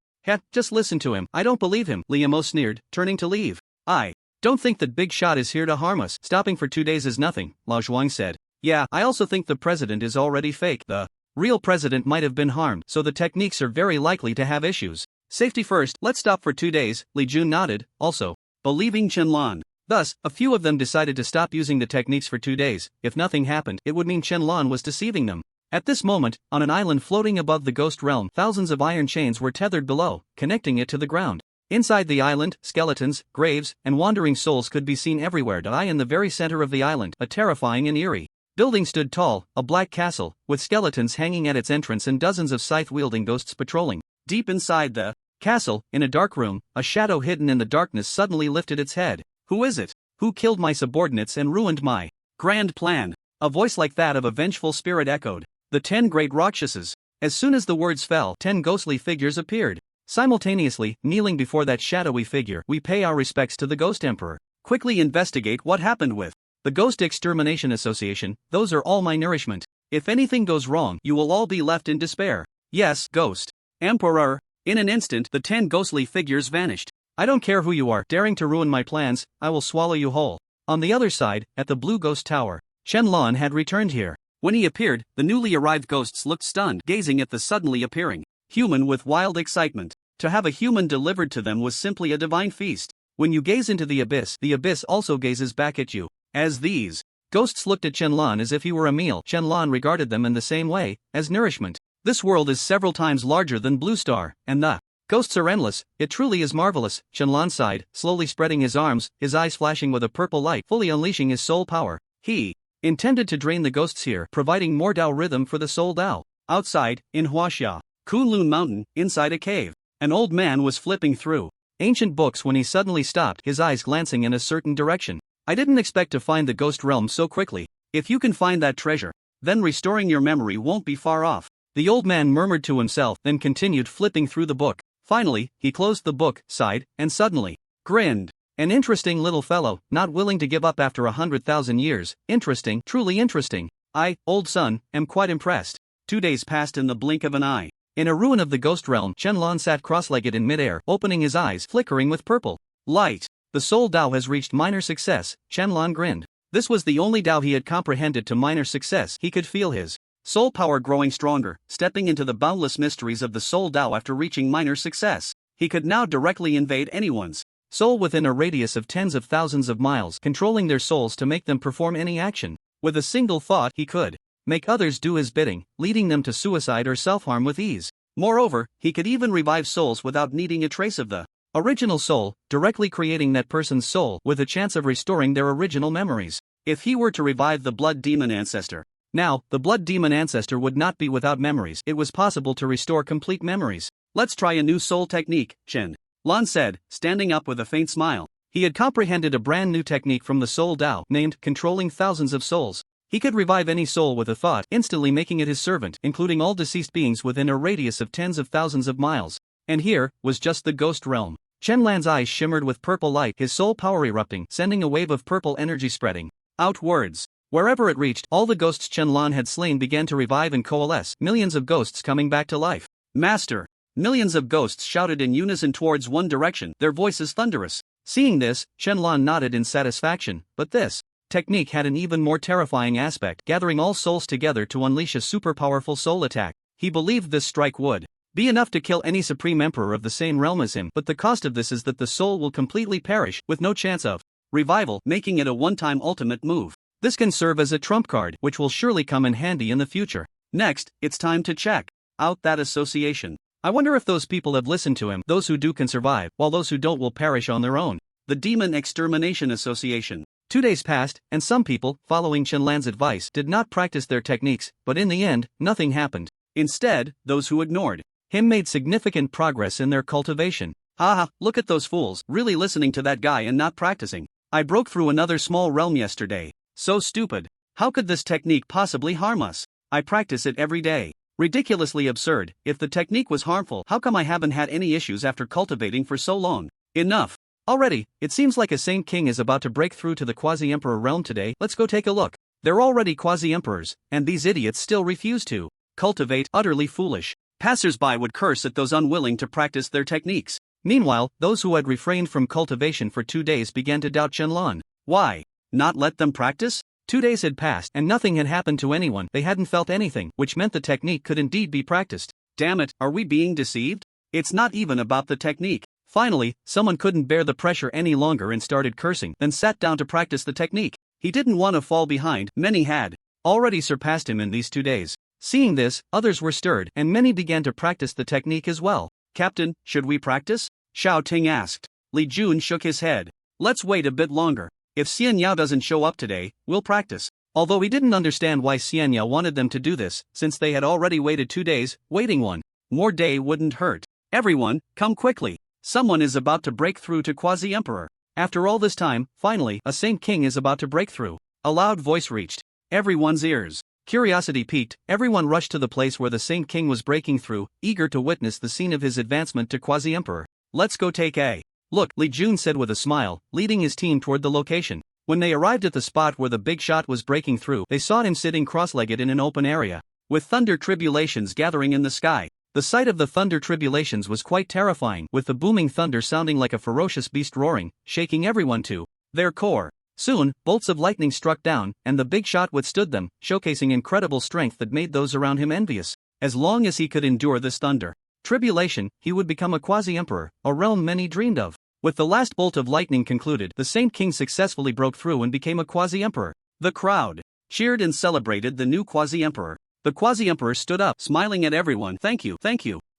Speaker 1: Just listen to him. I don't believe him, Liu Mo sneered, turning to leave.
Speaker 2: I
Speaker 1: don't think that Big Shot is here to harm us. Stopping for 2 days is nothing, Lao Zhuang said. Yeah, I also think the president is already fake. The real president might have been harmed, so the techniques are very likely to have issues. Safety first, let's stop for 2 days, Li Jun nodded, also
Speaker 2: believing Shenlong.
Speaker 1: Thus, a few of them decided to stop using the techniques for 2 days. If nothing happened, it would mean Shenlong was deceiving them. At this moment, on an island floating above the ghost realm, thousands of iron chains were tethered below, connecting it to the ground. Inside the island, skeletons, graves, and wandering souls could be seen everywhere. In the very center of the island, a terrifying and eerie building stood tall, a black castle, with skeletons hanging at its entrance and dozens of scythe-wielding ghosts patrolling.
Speaker 2: Deep inside the
Speaker 1: castle, in a dark room, a shadow hidden in the darkness suddenly lifted its head.
Speaker 2: Who is it?
Speaker 1: Who killed my subordinates and ruined my
Speaker 2: grand plan?
Speaker 1: A voice like that of a vengeful spirit echoed.
Speaker 2: The 10 great Rakshases.
Speaker 1: As soon as the words fell, 10 ghostly figures appeared. Simultaneously, kneeling before that shadowy figure, we pay our respects to the Ghost Emperor.
Speaker 2: Quickly investigate what happened with
Speaker 1: the Ghost Extermination Association. Those are all my nourishment.
Speaker 2: If anything goes wrong, you will all be left in despair.
Speaker 1: Yes, Ghost
Speaker 2: Emperor. In an instant, the 10 ghostly figures vanished.
Speaker 1: I don't care who you are, daring to ruin my plans, I will swallow you whole. On the other side, at the Blue Ghost Tower, Shenlong had returned here.
Speaker 2: When he appeared, the newly arrived ghosts looked stunned, gazing at the suddenly appearing human with wild excitement. To have a human delivered to them was simply a divine feast.
Speaker 1: When you gaze into the abyss also gazes back at you.
Speaker 2: As these
Speaker 1: ghosts looked at Shenlong as if he were a meal, Shenlong regarded them in the same way, as nourishment. This world is several times larger than Blue Star, and the ghosts are endless. It truly is marvelous. Shenlong sighed, slowly spreading his arms, his eyes flashing with a purple light, fully unleashing his soul power. He intended to drain the ghosts here, providing more Dao rhythm for the soul Dao.
Speaker 2: Outside, in Huaxia, Kunlun Mountain, inside a cave, an old man was flipping through
Speaker 1: ancient books when he suddenly stopped, his eyes glancing in a certain direction. I didn't expect to find the ghost realm so quickly.
Speaker 2: If you can find that treasure, then restoring your memory won't be far off.
Speaker 1: The old man murmured to himself, then continued flipping through the book. Finally, he closed the book, sighed, and suddenly grinned. An interesting little fellow, not willing to give up after 100,000 years. Interesting, truly interesting. I, old son, am quite impressed.
Speaker 2: 2 days passed in the blink of an eye.
Speaker 1: In a ruin of the ghost realm, Shenlong sat cross-legged in midair, opening his eyes, flickering with purple light. The soul Dao has reached minor success, Shenlong grinned. This was the only Dao he had comprehended to minor success. He could feel his soul power growing stronger, stepping into the boundless mysteries of the soul Dao after reaching minor success. He could now directly invade anyone's soul within a radius of tens of thousands of miles, controlling their souls to make them perform any action. With a single thought, he could make others do his bidding, leading them to suicide or self-harm with ease.
Speaker 2: Moreover, he could even revive souls without needing a trace of the
Speaker 1: original soul, directly creating that person's soul with a chance of restoring their original memories.
Speaker 2: If he were to revive the blood demon ancestor.
Speaker 1: Now, the blood demon ancestor would not be without memories. It was possible to restore complete memories.
Speaker 2: Let's try a new soul technique, Chen Lan said, standing up with a faint smile.
Speaker 1: He had comprehended a brand new technique from the Soul Tao named controlling thousands of souls. He could revive any soul with a thought, instantly making it his servant, including all deceased beings within a radius of tens of thousands of miles. And here was just the ghost realm. Chen Lan's eyes shimmered with purple light, his soul power erupting, sending a wave of purple energy spreading outwards. Wherever it reached, all the ghosts Chen Lan had slain began to revive and coalesce, millions of ghosts coming back to life.
Speaker 2: Master! Millions of ghosts shouted in unison towards one direction, their voices thunderous.
Speaker 1: Seeing this, Chen Lan nodded in satisfaction, but this technique had an even more terrifying aspect, gathering all souls together to unleash a super powerful soul attack. He believed this strike would be enough to kill any supreme emperor of the same realm as him, but the cost of this is that the soul will completely perish, with no chance of revival,
Speaker 2: making it a one-time ultimate move.
Speaker 1: This can serve as a trump card, which will surely come in handy in the future.
Speaker 2: Next, it's time to check out that association.
Speaker 1: I wonder if those people have listened to him. Those who do can survive, while those who don't will perish on their own.
Speaker 2: The Demon Extermination Association.
Speaker 1: 2 days passed, and some people, following Chen Lan's advice, did not practice their techniques, but in the end, nothing happened.
Speaker 2: Instead, those who ignored
Speaker 1: him made significant progress in their cultivation.
Speaker 2: Haha, look at those fools, really listening to that guy and not practicing. I broke through another small realm yesterday. So stupid. How could this technique possibly harm us? I practice it every day. Ridiculously absurd. If the technique was harmful, how come I haven't had any issues after cultivating for so long? Enough.
Speaker 1: Already, it seems like a Saint King is about to break through to the Quasi-Emperor realm today. Let's go take a look. They're already Quasi-Emperors, and these idiots still refuse to cultivate. Utterly foolish.
Speaker 2: Passers-by would curse at those unwilling to practice their techniques.
Speaker 1: Meanwhile, those who had refrained from cultivation for 2 days began to doubt Chen Lan.
Speaker 2: Why not let them practice?
Speaker 1: 2 days had passed, and nothing had happened to anyone. They hadn't felt anything, which meant the technique could indeed be practiced.
Speaker 2: Damn it, are we being deceived? It's not even about the technique.
Speaker 1: Finally, someone couldn't bear the pressure any longer and started cursing, then sat down to practice the technique.
Speaker 2: He didn't want to fall behind. Many had
Speaker 1: already surpassed him in these 2 days. Seeing this, others were stirred, and many began to practice the technique as well.
Speaker 2: Captain, should we practice? Xiao Ting asked. Li Jun shook his head. Let's wait a bit longer. If Xian Yao doesn't show up today, we'll practice.
Speaker 1: Although he didn't understand why Xian Yao wanted them to do this, since they had already waited 2 days, waiting one more day wouldn't hurt.
Speaker 2: Everyone, come quickly. Someone is about to break through to Quasi-Emperor.
Speaker 1: After all this time, finally, a Saint King is about to break through. A loud voice reached everyone's ears. Curiosity piqued, everyone rushed to the place where the Saint King was breaking through, eager to witness the scene of his advancement to Quasi-Emperor. Let's go take a look, Li Jun said with a smile, leading his team toward the location. When they arrived at the spot where the big shot was breaking through, they saw him sitting cross-legged in an open area, with thunder tribulations gathering in the sky. The sight of the thunder tribulations was quite terrifying, with the booming thunder sounding like a ferocious beast roaring, shaking everyone to their core. Soon, bolts of lightning struck down, and the big shot withstood them, showcasing incredible strength that made those around him envious. As long as he could endure this thunder tribulation, he would become a Quasi-Emperor, a realm many dreamed of. With the last bolt of lightning concluded, the Saint King successfully broke through and became a Quasi-Emperor. The crowd cheered and celebrated the new Quasi-Emperor. The Quasi-Emperor stood up, smiling at everyone. Thank you.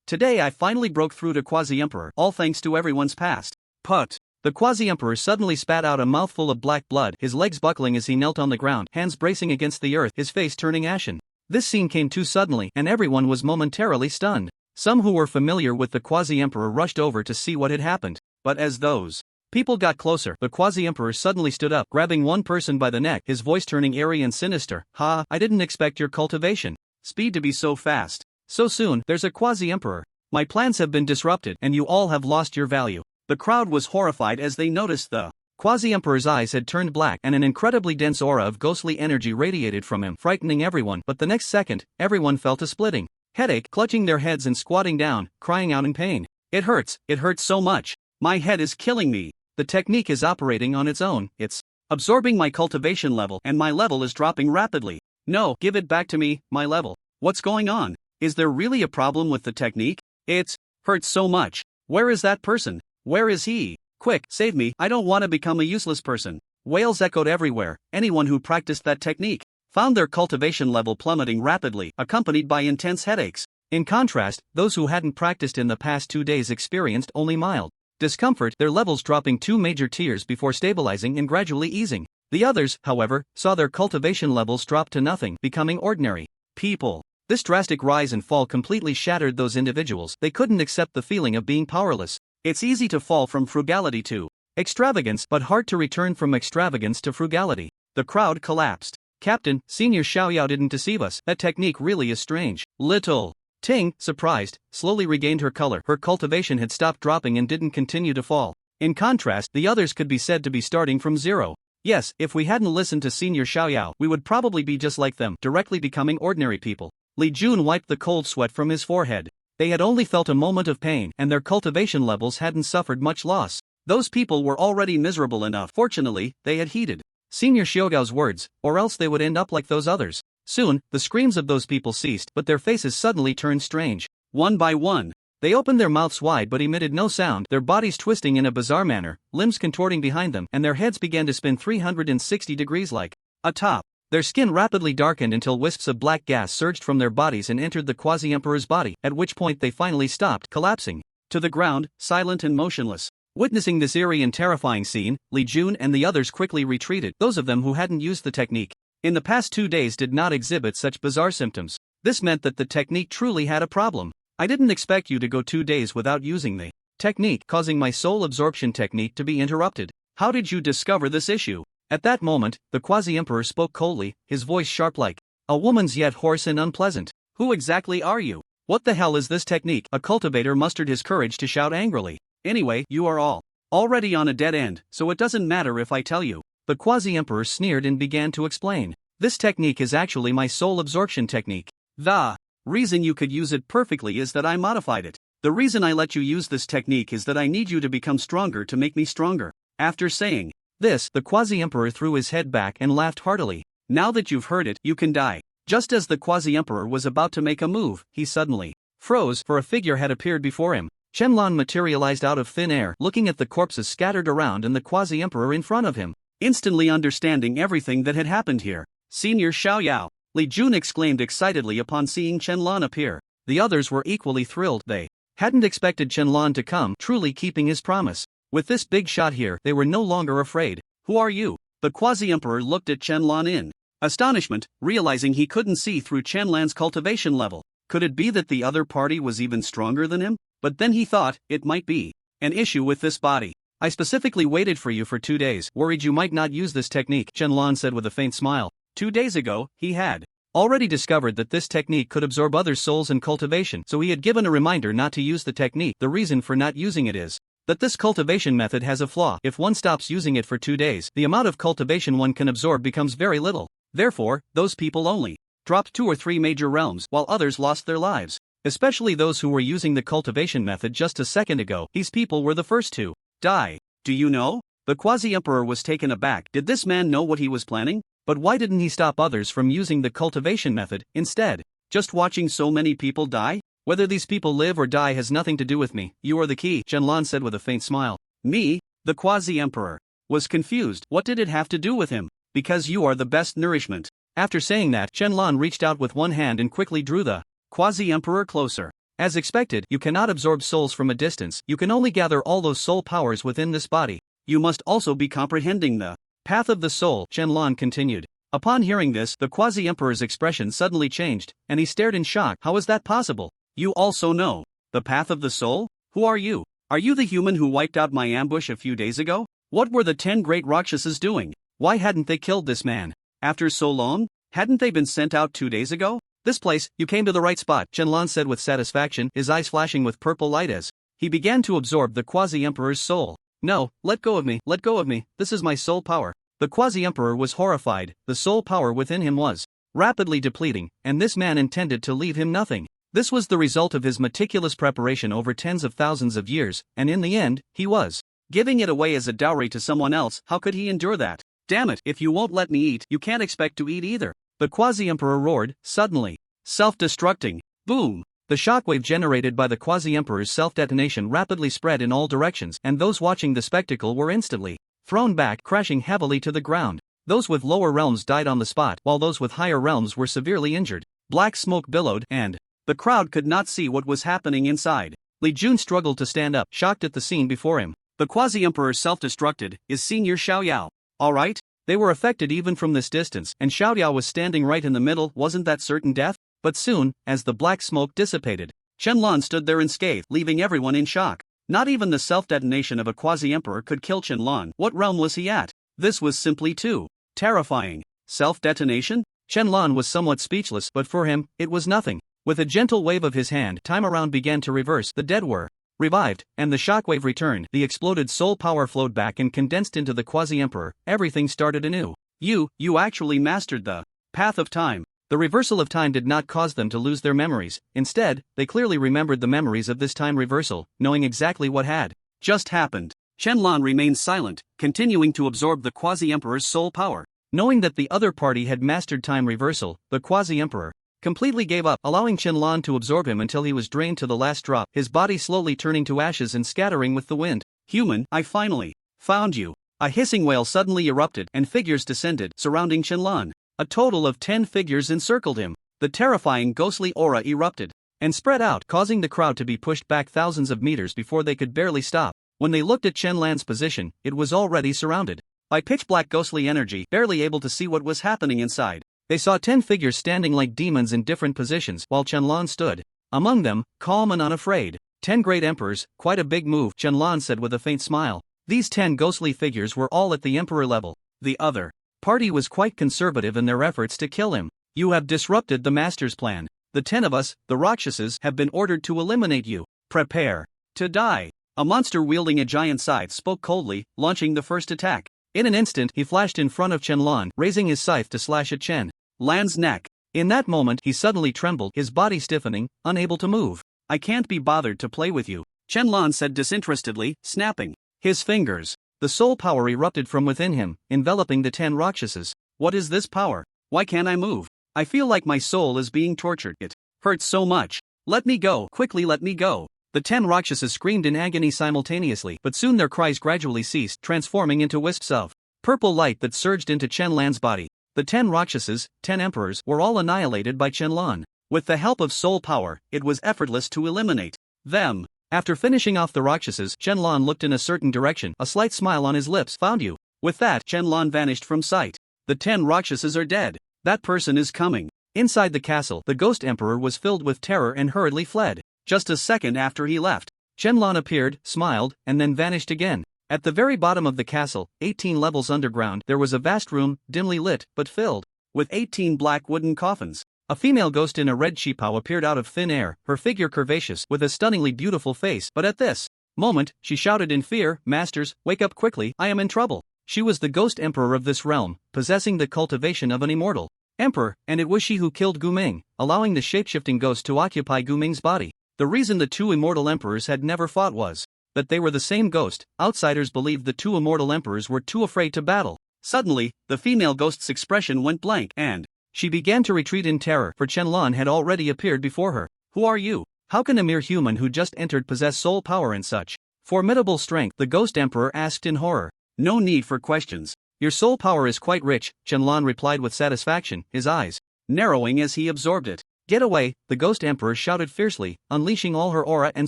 Speaker 1: Today I finally broke through to Quasi-Emperor, all thanks to everyone's past.
Speaker 2: Put.
Speaker 1: The Quasi-Emperor suddenly spat out a mouthful of black blood, his legs buckling as he knelt on the ground, hands bracing against the earth, his face turning ashen. This scene came too suddenly, and everyone was momentarily stunned. Some who were familiar with the Quasi-Emperor rushed over to see what had happened. But as those people got closer, the Quasi-Emperor suddenly stood up, grabbing one person by the neck, his voice turning airy and sinister. Ha, I didn't expect your cultivation
Speaker 2: speed to be so fast.
Speaker 1: So soon, there's a Quasi-Emperor. My plans have been disrupted, and you all have lost your value.
Speaker 2: The crowd was horrified as they noticed the
Speaker 1: Quasi-Emperor's eyes had turned black, and an incredibly dense aura of ghostly energy radiated from him, frightening everyone. But the next second, everyone felt a splitting headache, clutching their heads and squatting down, crying out in pain. It hurts so much.
Speaker 2: My head is killing me.
Speaker 1: The technique is operating on its own. It's
Speaker 2: absorbing my cultivation level, and my level is dropping rapidly. No, give it back to me, my level. What's going on? Is there really a problem with the technique? It hurts so much. Where is that person? Where is he? Quick, save me. I don't want to become a useless person. Wails echoed everywhere. Anyone who practiced that technique found their cultivation level plummeting rapidly, accompanied by intense headaches.
Speaker 1: In contrast, those who hadn't practiced in the past 2 days experienced only mild discomfort, their levels dropping 2 major tiers before stabilizing and gradually easing. The others, however, saw their cultivation levels drop to nothing, becoming ordinary people. This drastic rise and fall completely shattered those individuals. They couldn't accept the feeling of being powerless.
Speaker 2: It's easy to fall from frugality to
Speaker 1: extravagance, but hard to return from extravagance to frugality.
Speaker 2: The crowd collapsed.
Speaker 1: Captain, Senior Xiaoyao didn't deceive us. That technique really is strange.
Speaker 2: Little
Speaker 1: Ting, surprised, slowly regained her color. Her cultivation had stopped dropping and didn't continue to fall. In contrast, the others could be said to be starting from zero. Yes, if we hadn't listened to Senior Xiaoyao, we would probably be just like them, directly becoming ordinary people. Li Jun wiped the cold sweat from his forehead. They had only felt a moment of pain, and their cultivation levels hadn't suffered much loss.
Speaker 2: Those people were already miserable enough. Fortunately, they had heeded
Speaker 1: Senior Xiaogao's words, or else they would end up like those others. Soon, the screams of those people ceased, but their faces suddenly turned strange.
Speaker 2: One by one,
Speaker 1: they opened their mouths wide but emitted no sound, their bodies twisting in a bizarre manner, limbs contorting behind them, and their heads began to spin 360 degrees like a top. Their skin rapidly darkened until wisps of black gas surged from their bodies and entered the quasi-emperor's body, at which point they finally stopped, collapsing
Speaker 2: to the ground, silent and motionless.
Speaker 1: Witnessing this eerie and terrifying scene, Li Jun and the others quickly retreated. Those of them who hadn't used the technique in the past 2 days did not exhibit such bizarre symptoms. This meant that the technique truly had a problem. I didn't expect you to go 2 days without using the technique, causing my soul absorption technique to be interrupted.
Speaker 2: How did you discover this issue?
Speaker 1: At that moment, the quasi-emperor spoke coldly, his voice sharp like a woman's yet hoarse and unpleasant.
Speaker 2: Who exactly are you?
Speaker 1: What the hell is this technique? A cultivator mustered his courage to shout angrily.
Speaker 2: Anyway, you are all already on a dead end, so it doesn't matter if I tell you.
Speaker 1: The quasi-emperor sneered and began to explain. This technique is actually my soul absorption technique.
Speaker 2: The reason you could use it perfectly is that I modified it. The reason I let you use this technique is that I need you to become stronger to make me stronger. After saying
Speaker 1: this, the quasi-emperor threw his head back and laughed heartily.
Speaker 2: Now that you've heard it, you can die. Just as the quasi-emperor was about to make a move, he suddenly
Speaker 1: froze, for a figure had appeared before him. Qianlan materialized out of thin air, looking at the corpses scattered around and the quasi-emperor in front of him,
Speaker 2: instantly understanding everything that had happened here. Senior Xiaoyao, Li Jun exclaimed excitedly upon seeing Qianlan appear.
Speaker 1: The others were equally thrilled. They hadn't expected Qianlan to come, truly keeping his promise. With this big shot here, they were no longer afraid.
Speaker 2: Who are you? The quasi-emperor looked at Qianlan in astonishment, realizing he couldn't see through Qianlan's cultivation level. Could it be that the other party was even stronger than him? But then he thought, it might be an issue with this body.
Speaker 1: I specifically waited for you for 2 days, worried you might not use this technique, Qianlan said with a faint smile.
Speaker 2: 2 days ago, he had
Speaker 1: already discovered that this technique could absorb others' souls and cultivation, so he had given a reminder not to use the technique. The reason for not using it is that this cultivation method has a flaw. If one stops using it for 2 days, the amount of cultivation one can absorb becomes very little. Therefore, those people only dropped 2 or 3 major realms, while others lost their lives. Especially those who were using the cultivation method just a second ago. These people were the first to die.
Speaker 2: Do you know? The quasi-emperor was taken aback. Did this man know what he was planning?
Speaker 1: But why didn't he stop others from using the cultivation method, instead?
Speaker 2: Just watching so many people die?
Speaker 1: Whether these people live or die has nothing to do with me. You are the key, Qianlan said with a faint smile.
Speaker 2: Me? The quasi-emperor was confused. What did it have to do with him? Because you are the best nourishment.
Speaker 1: After saying that, Qianlan reached out with one hand and quickly drew the
Speaker 2: quasi-emperor closer.
Speaker 1: As expected, you cannot absorb souls from a distance. You can only gather all those soul powers within this body.
Speaker 2: You must also be comprehending the
Speaker 1: path of the soul, Qianlan continued. Upon hearing this, the quasi-emperor's expression suddenly changed, and he stared in shock. How is that possible?
Speaker 2: You also know the path of the soul? Who are you? Are you the human who wiped out my ambush a few days ago? What were the 10 great Rakshasas doing?
Speaker 1: Why hadn't they killed this man?
Speaker 2: After so long? Hadn't they been sent out 2 days ago?
Speaker 1: This place, you came to the right spot, Qianlan said with satisfaction, his eyes flashing with purple light as he began to absorb the quasi-emperor's soul. No, let go of me, this is my soul power. The quasi-emperor was horrified. The soul power within him was rapidly depleting, and this man intended to leave him nothing. This was the result of his meticulous preparation over tens of thousands of years, and in the end, he was
Speaker 2: giving it away as a dowry to someone else. How could he endure that? Damn it, if you won't let me eat, you can't expect to eat either.
Speaker 1: The quasi-emperor roared, suddenly self-destructing. Boom! The shockwave generated by the quasi-emperor's self-detonation rapidly spread in all directions, and those watching the spectacle were instantly thrown back, crashing heavily to the ground. Those with lower realms died on the spot, while those with higher realms were severely injured. Black smoke billowed, and
Speaker 2: the crowd could not see what was happening inside.
Speaker 1: Li Jun struggled to stand up, shocked at the scene before him.
Speaker 2: The quasi-emperor self-destructed. Is Senior Xiaoyao alright?
Speaker 1: They were affected even from this distance, and Xiaoyao was standing right in the middle. Wasn't that certain death? But soon, as the black smoke dissipated,
Speaker 2: Qianlan stood there unscathed, leaving everyone in shock. Not even the self-detonation of a quasi-emperor could kill Qianlan. What realm was he at? This was simply too terrifying. Self-detonation?
Speaker 1: Qianlan was somewhat speechless, but for him, it was nothing. With a gentle wave of his hand, time around began to reverse. The dead were revived, and the shockwave returned. The exploded soul power flowed back and condensed into the quasi-emperor. Everything started anew.
Speaker 2: You actually mastered the path of time.
Speaker 1: The reversal of time did not cause them to lose their memories. Instead, they clearly remembered the memories of this time reversal, knowing exactly what had
Speaker 2: just happened. Qianlan remained silent, continuing to absorb the quasi-emperor's soul power.
Speaker 1: Knowing that the other party had mastered time reversal, the quasi-emperor completely gave up, allowing Qianlan to absorb him until he was drained to the last drop, his body slowly turning to ashes and scattering with the wind.
Speaker 2: Human, I finally found you. A hissing wail suddenly erupted, and figures descended, surrounding Qianlan. A total of 10 figures encircled him. The terrifying ghostly aura erupted
Speaker 1: and spread out, causing the crowd to be pushed back thousands of meters before they could barely stop. When they looked at Qianlan's position, it was already surrounded
Speaker 2: by pitch-black ghostly energy, barely able to see what was happening inside.
Speaker 1: They saw 10 figures standing like demons in different positions, while Qianlan stood among them, calm and unafraid. 10 great emperors, quite a big move, Qianlan said with a faint smile. These 10 ghostly figures were all at the emperor level.
Speaker 2: The other
Speaker 1: party was quite conservative in their efforts to kill him. You have disrupted the master's plan. The 10 of us, the Rakshasas, have been ordered to eliminate you. Prepare
Speaker 2: to die. A monster wielding a giant scythe spoke coldly, launching the first attack.
Speaker 1: In an instant, he flashed in front of Qianlan, raising his scythe to slash at
Speaker 2: Qianlan's neck.
Speaker 1: In that moment, he suddenly trembled, his body stiffening, unable to move.
Speaker 2: I can't be bothered to play with you, Qianlan said disinterestedly, snapping his fingers.
Speaker 1: The soul power erupted from within him, enveloping the 10 Rakshasas.
Speaker 2: What is this power? Why can't I move? I feel like my soul is being tortured. It hurts so much. Let me go, quickly let me go.
Speaker 1: The 10 Rakshasas screamed in agony simultaneously, but soon their cries gradually ceased, transforming into wisps of purple light that surged into Qianlan's body. The 10 Rakshasas, 10 emperors, were all annihilated by Qianlan.
Speaker 2: With the help of soul power, it was effortless to eliminate them.
Speaker 1: After finishing off the Rakshasas, Qianlan looked in a certain direction, a slight smile on his lips. Found you.
Speaker 2: With that, Qianlan vanished from sight. The 10 Rakshasas are dead. That person is coming.
Speaker 1: Inside the castle, the ghost emperor was filled with terror and hurriedly fled.
Speaker 2: Just a second after he left,
Speaker 1: Qianlan appeared, smiled, and then vanished again. At the very bottom of the castle, 18 levels underground, there was a vast room, dimly lit, but filled
Speaker 2: with 18 black wooden coffins.
Speaker 1: A female ghost in a red chipao appeared out of thin air, her figure curvaceous, with a stunningly beautiful face. But at this moment, she shouted in fear, "Masters, wake up quickly, I am in trouble." She was the ghost emperor of this realm, possessing the cultivation of an immortal emperor, and it was she who killed Guming, allowing the shapeshifting ghost to occupy Guming's body. The reason the two immortal emperors had never fought was that they were the same ghost. Outsiders believed the two immortal emperors were too afraid to battle.
Speaker 2: Suddenly, the female ghost's expression went blank, and
Speaker 1: she began to retreat in terror, for Qianlan had already appeared before her.
Speaker 2: Who are you?
Speaker 1: How can a mere human who just entered possess soul power and such formidable strength? The ghost emperor asked in horror.
Speaker 2: No need for questions.
Speaker 1: Your soul power is quite rich, Qianlan replied with satisfaction, his eyes
Speaker 2: narrowing as he absorbed it.
Speaker 1: Get away, the ghost emperor shouted fiercely, unleashing all her aura and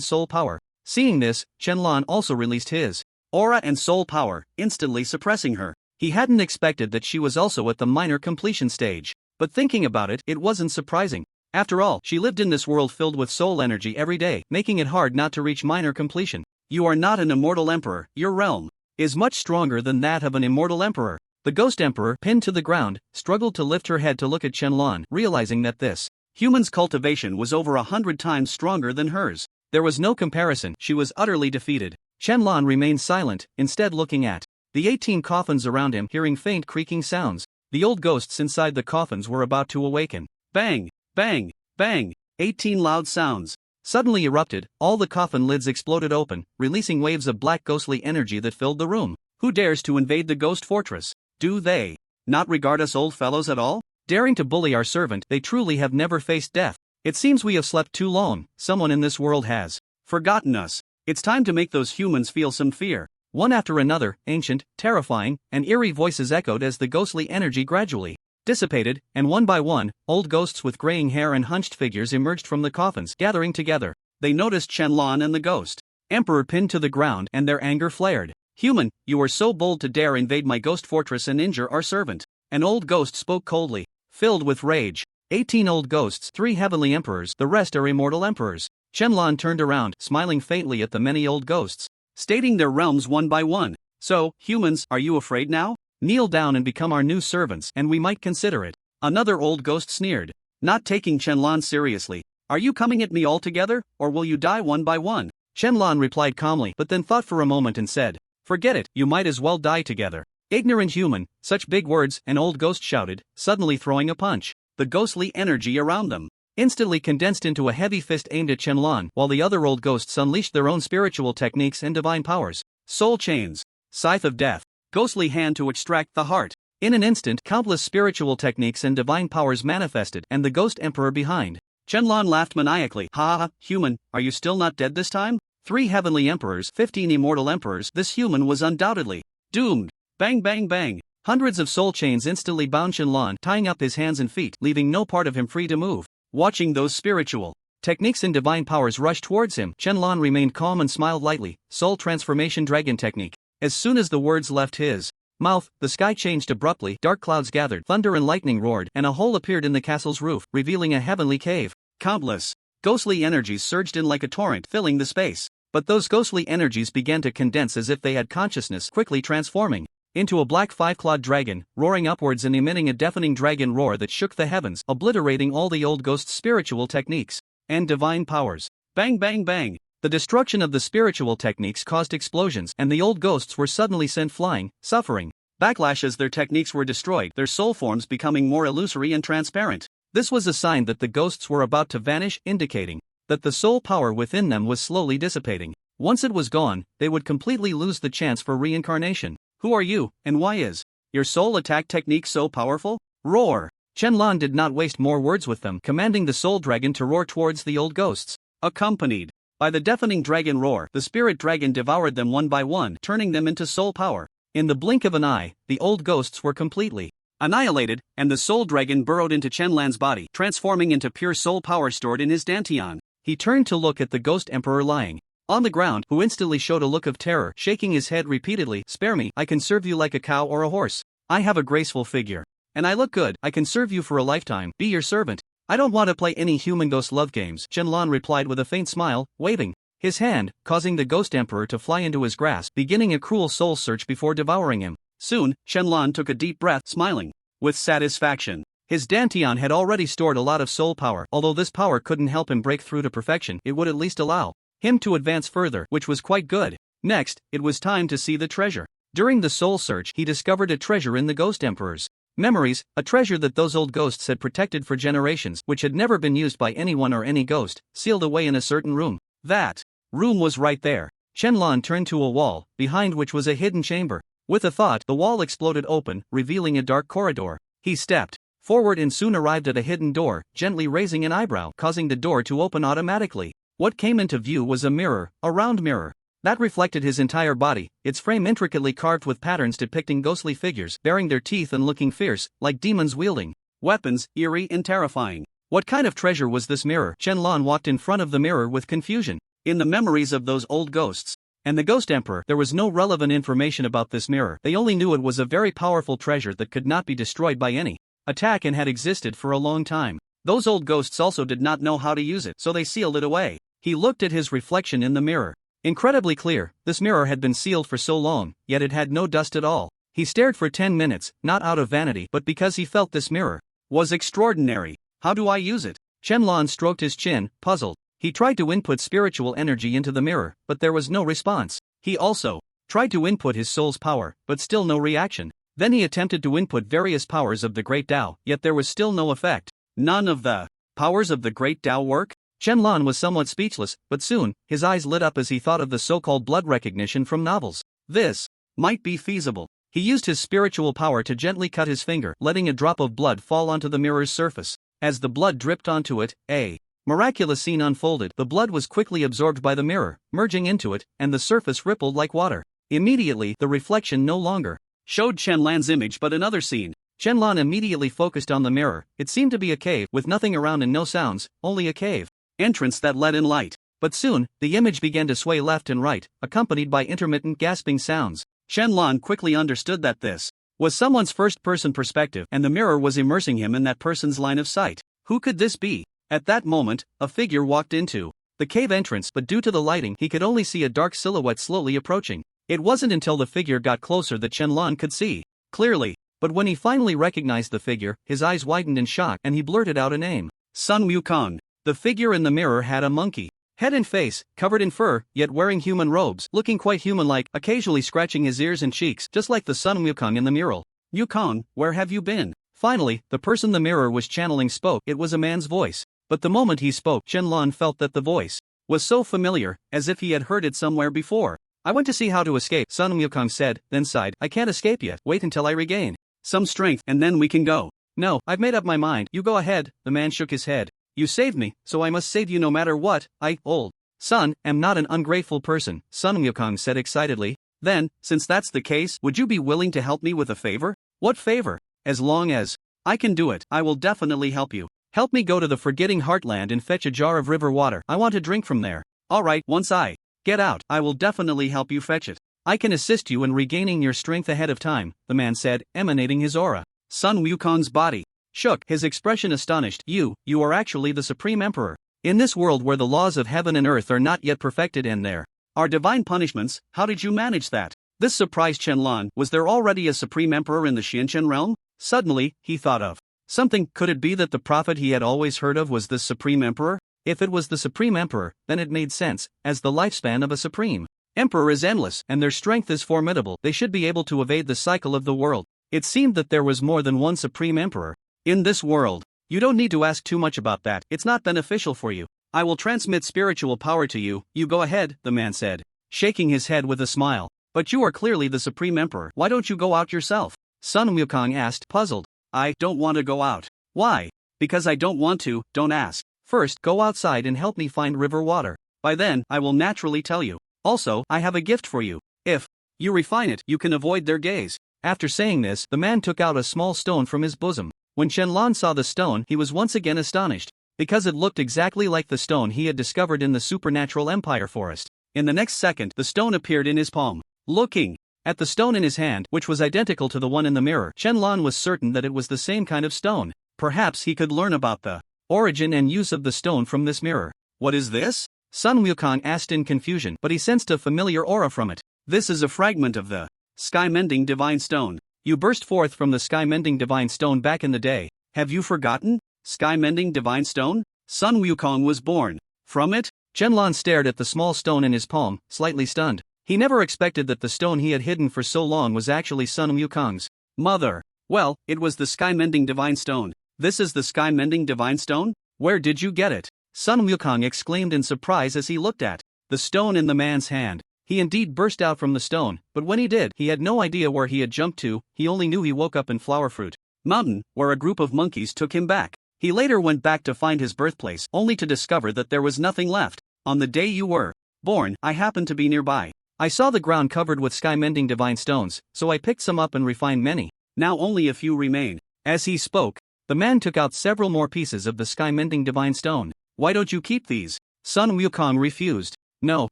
Speaker 1: soul power. Seeing this, Qianlan also released his
Speaker 2: aura and soul power, instantly suppressing her.
Speaker 1: He hadn't expected that she was also at the minor completion stage. But thinking about it, it wasn't surprising. After all, she lived in this world filled with soul energy every day, making it hard not to reach minor completion.
Speaker 2: You are not an immortal emperor, your realm
Speaker 1: is much stronger than that of an immortal emperor. The ghost emperor, pinned to the ground, struggled to lift her head to look at Qianlan, realizing that this
Speaker 2: human's cultivation was over 100 times stronger than hers.
Speaker 1: There was no comparison, she was utterly defeated. Qianlan remained silent, instead looking at the 18 coffins around him, hearing faint creaking sounds. The old ghosts inside the coffins were about to awaken.
Speaker 2: Bang, bang, bang, 18 loud sounds
Speaker 1: suddenly erupted, all the coffin lids exploded open, releasing waves of black ghostly energy that filled the room.
Speaker 2: Who dares to invade the ghost fortress? Do they not regard us old fellows at all?
Speaker 1: Daring to bully our servant, they truly have never faced death. It seems we have slept too long, someone in this world has
Speaker 2: forgotten us. It's time to make those humans feel some fear.
Speaker 1: One after another, ancient, terrifying, and eerie voices echoed as the ghostly energy gradually dissipated, and one by one, old ghosts with graying hair and hunched figures emerged from the coffins, gathering together. They noticed Shenlong and the ghost emperor pinned to the ground, and their anger flared. "Human, you are so bold to dare invade my ghost fortress and injure our servant." An old ghost spoke coldly, filled with rage. 18 old ghosts, 3 heavenly emperors, the rest are immortal emperors. Shenlong turned around, smiling faintly at the many old ghosts, stating their realms one by one. "So, humans, are you afraid now? Kneel down and become our new servants, and we might consider it." Another old ghost sneered, not taking Shenlong seriously. "Are you coming at me all together, or will you die one by one?" Shenlong replied calmly, but then thought for a moment and said, "Forget it, you might as well die together." "Ignorant human," such big words, an old ghost shouted, suddenly throwing a punch. The ghostly energy around them instantly condensed into a heavy fist aimed at Shenlong, while the other old ghosts unleashed their own spiritual techniques and divine powers. Soul chains, scythe of death, ghostly hand to extract the heart. In an instant, countless spiritual techniques and divine powers manifested, and the ghost emperor behind Shenlong laughed maniacally. "Ha ha, human, are you still not dead this time? 3 heavenly emperors, 15 immortal emperors, this human was undoubtedly doomed." Bang bang bang. Hundreds of soul chains instantly bound Shenlong, tying up his hands and feet, leaving no part of him free to move. Watching those spiritual techniques and divine powers rush towards him, Shenlong remained calm and smiled lightly. Soul transformation dragon technique. As soon as the words left his mouth, the sky changed abruptly, dark clouds gathered, thunder and lightning roared, and a hole appeared in the castle's roof, revealing a heavenly cave. Countless ghostly energies surged in like a torrent, filling the space. But those ghostly energies began to condense as if they had consciousness, quickly transforming into a black 5-clawed dragon, roaring upwards and emitting a deafening dragon roar that shook the heavens, obliterating all the old ghosts' spiritual techniques and divine powers. Bang bang bang. The destruction of the spiritual techniques caused explosions, and the old ghosts were suddenly sent flying, suffering backlash as their techniques were destroyed, their soul forms becoming more illusory and transparent. This was a sign that the ghosts were about to vanish, indicating that the soul power within them was slowly dissipating. Once it was gone, they would completely lose the chance for reincarnation. "Who are you, and why is your soul attack technique so powerful?" Roar. Shenlong did not waste more words with them, commanding the soul dragon to roar towards the old ghosts. Accompanied by the deafening dragon roar, the spirit dragon devoured them one by one, turning them into soul power. In the blink of an eye, the old ghosts were completely annihilated, and the soul dragon burrowed into Shenlong's body, transforming into pure soul power stored in his dantian. He turned to look at the ghost emperor lying on the ground, who instantly showed a look of terror, shaking his head repeatedly. "Spare me, I can serve you like a cow or a horse. I have a graceful figure. And I look good, I can serve you for a lifetime, be your servant." "I don't want to play any human-ghost love games," Shenlong replied with a faint smile, waving his hand, causing the ghost emperor to fly into his grasp, beginning a cruel soul search before devouring him. Soon, Shenlong took a deep breath, smiling with satisfaction. His dantian had already stored a lot of soul power. Although this power couldn't help him break through to perfection, it would at least allow him to advance further, which was quite good. Next, it was time to see the treasure. During the soul search, he discovered a treasure in the ghost emperor's memories, a treasure that those old ghosts had protected for generations, which had never been used by anyone or any ghost, sealed away in a certain room. That room was right there. Shenlong turned to a wall, behind which was a hidden chamber. With a thought, the wall exploded open, revealing a dark corridor. He stepped forward and soon arrived at a hidden door, gently raising an eyebrow, causing the door to open automatically. What came into view was a mirror, a round mirror that reflected his entire body, its frame intricately carved with patterns depicting ghostly figures, baring their teeth and looking fierce, like demons wielding weapons, eerie and terrifying. What kind of treasure was this mirror? Shenlong walked in front of the mirror with confusion. In the memories of those old ghosts and the ghost emperor, there was no relevant information about this mirror. They only knew it was a very powerful treasure that could not be destroyed by any attack and had existed for a long time. Those old ghosts also did not know how to use it, so they sealed it away. He looked at his reflection in the mirror. Incredibly clear, this mirror had been sealed for so long, yet it had no dust at all. He stared for 10 minutes, not out of vanity but because he felt this mirror was extraordinary. "How do I use it?" Shenlong stroked his chin, puzzled. He tried to input spiritual energy into the mirror, but there was no response. He also tried to input his soul's power, but still no reaction. Then he attempted to input various powers of the Great Tao, yet there was still no effect. None of the powers of the Great Tao work? Shenlong was somewhat speechless, but soon, his eyes lit up as he thought of the so-called blood recognition from novels. This might be feasible. He used his spiritual power to gently cut his finger, letting a drop of blood fall onto the mirror's surface. As the blood dripped onto it, a miraculous scene unfolded. The blood was quickly absorbed by the mirror, merging into it, and the surface rippled like water. Immediately, the reflection no longer
Speaker 2: showed Chen-Lan's image but another scene.
Speaker 1: Chen-Lan immediately focused on the mirror. It seemed to be a cave, with nothing around and no sounds, only a cave
Speaker 2: entrance that let in light.
Speaker 1: But soon, the image began to sway left and right, accompanied by intermittent gasping sounds.
Speaker 2: Chen-Lan quickly understood that this was someone's first-person perspective and the mirror was immersing him in that person's line of sight. Who could this be? At that moment, a figure walked into the cave entrance, but due to the lighting he could only see a dark silhouette slowly approaching. It wasn't until the figure got closer that Chen-Lan could see clearly. But when he finally recognized the figure, his eyes widened in shock and he blurted out a name. Sun Wukong. The figure in the mirror had a monkey head and face, covered in fur, yet wearing human robes, looking quite human-like, occasionally scratching his ears and cheeks, just like the Sun Wukong in the mural. Wukong, where have you been? Finally, the person the mirror was channeling spoke. It was a man's voice. But the moment he spoke, Chen-Lan felt that the voice was so familiar, as if he had heard it somewhere before. I went to see how to escape, Sun Wukong said, then sighed. I can't escape yet, wait until I regain some strength and then we can go.
Speaker 1: No, I've made up my mind, you go ahead. The man shook his head. You saved me, so I must save you no matter what. I, old son, am not an ungrateful person, Sun Wukong said excitedly. Then, since that's the case, would you be willing to help me with a favor? What favor? As long as I can do it, I will definitely help you. Help me go to the Forgetting Heartland and fetch a jar of river water. I want to drink from there. Alright, once I get out, I will definitely help you fetch it. I can assist you in regaining your strength ahead of time, the man said, emanating his aura. Sun Wukong's body shook, his expression astonished. You are actually the Supreme Emperor. In this world where the laws of heaven and earth are not yet perfected and there are divine punishments, how did you manage that? This surprised Chen-Lan. Was there already a Supreme Emperor in the Xianchen realm? Suddenly, he thought of something. Could it be that the prophet he had always heard of was this Supreme Emperor? If it was the Supreme Emperor, then it made sense, as the lifespan of a Supreme Emperor is endless and their strength is formidable. They should be able to evade the cycle of the world. It seemed that there was more than one Supreme Emperor in this world. You don't need to ask too much about that, it's not beneficial for you. I will transmit spiritual power to you, you go ahead, the man said, shaking his head with a smile. But you are clearly the Supreme Emperor, why don't you go out yourself? Sun Wukong asked, puzzled. I don't want to go out. Why? Because I don't want to, don't ask. First, go outside and help me find river water. By then, I will naturally tell you. Also, I have a gift for you. If you refine it, you can avoid their gaze. After saying this, the man took out a small stone from his bosom. When Chen-Lan saw the stone, he was once again astonished, because it looked exactly like the stone he had discovered in the supernatural Empire forest. In the next second, the stone appeared in his palm. Looking at the stone in his hand, which was identical to the one in the mirror, Chen-Lan was certain that it was the same kind of stone. Perhaps he could learn about the origin and use of the stone from this mirror. What is this? Sun Wukong asked in confusion, but he sensed a familiar aura from it. This is a fragment of the sky-mending divine stone. You burst forth from the sky-mending divine stone back in the day. Have you forgotten? Sky-mending divine stone? Sun Wukong was born from it? Chen-Lan stared at the small stone in his palm, slightly stunned. He never expected that the stone he had hidden for so long was actually Sun Wukong's mother. Well, it was the sky-mending divine stone. This is the sky-mending divine stone? Where did you get it? Sun Wukong exclaimed in surprise as he looked at the stone in the man's hand. He indeed burst out from the stone, but when he did, he had no idea where he had jumped to. He only knew he woke up in Flowerfruit Mountain, where a group of monkeys took him back. He later went back to find his birthplace, only to discover that there was nothing left. On the day you were born, I happened to be nearby. I saw the ground covered with sky-mending divine stones, so I picked some up and refined many. Now only a few remain. As he spoke, the man took out several more pieces of the sky-mending divine stone. Why don't you keep these? Sun Wukong refused. No,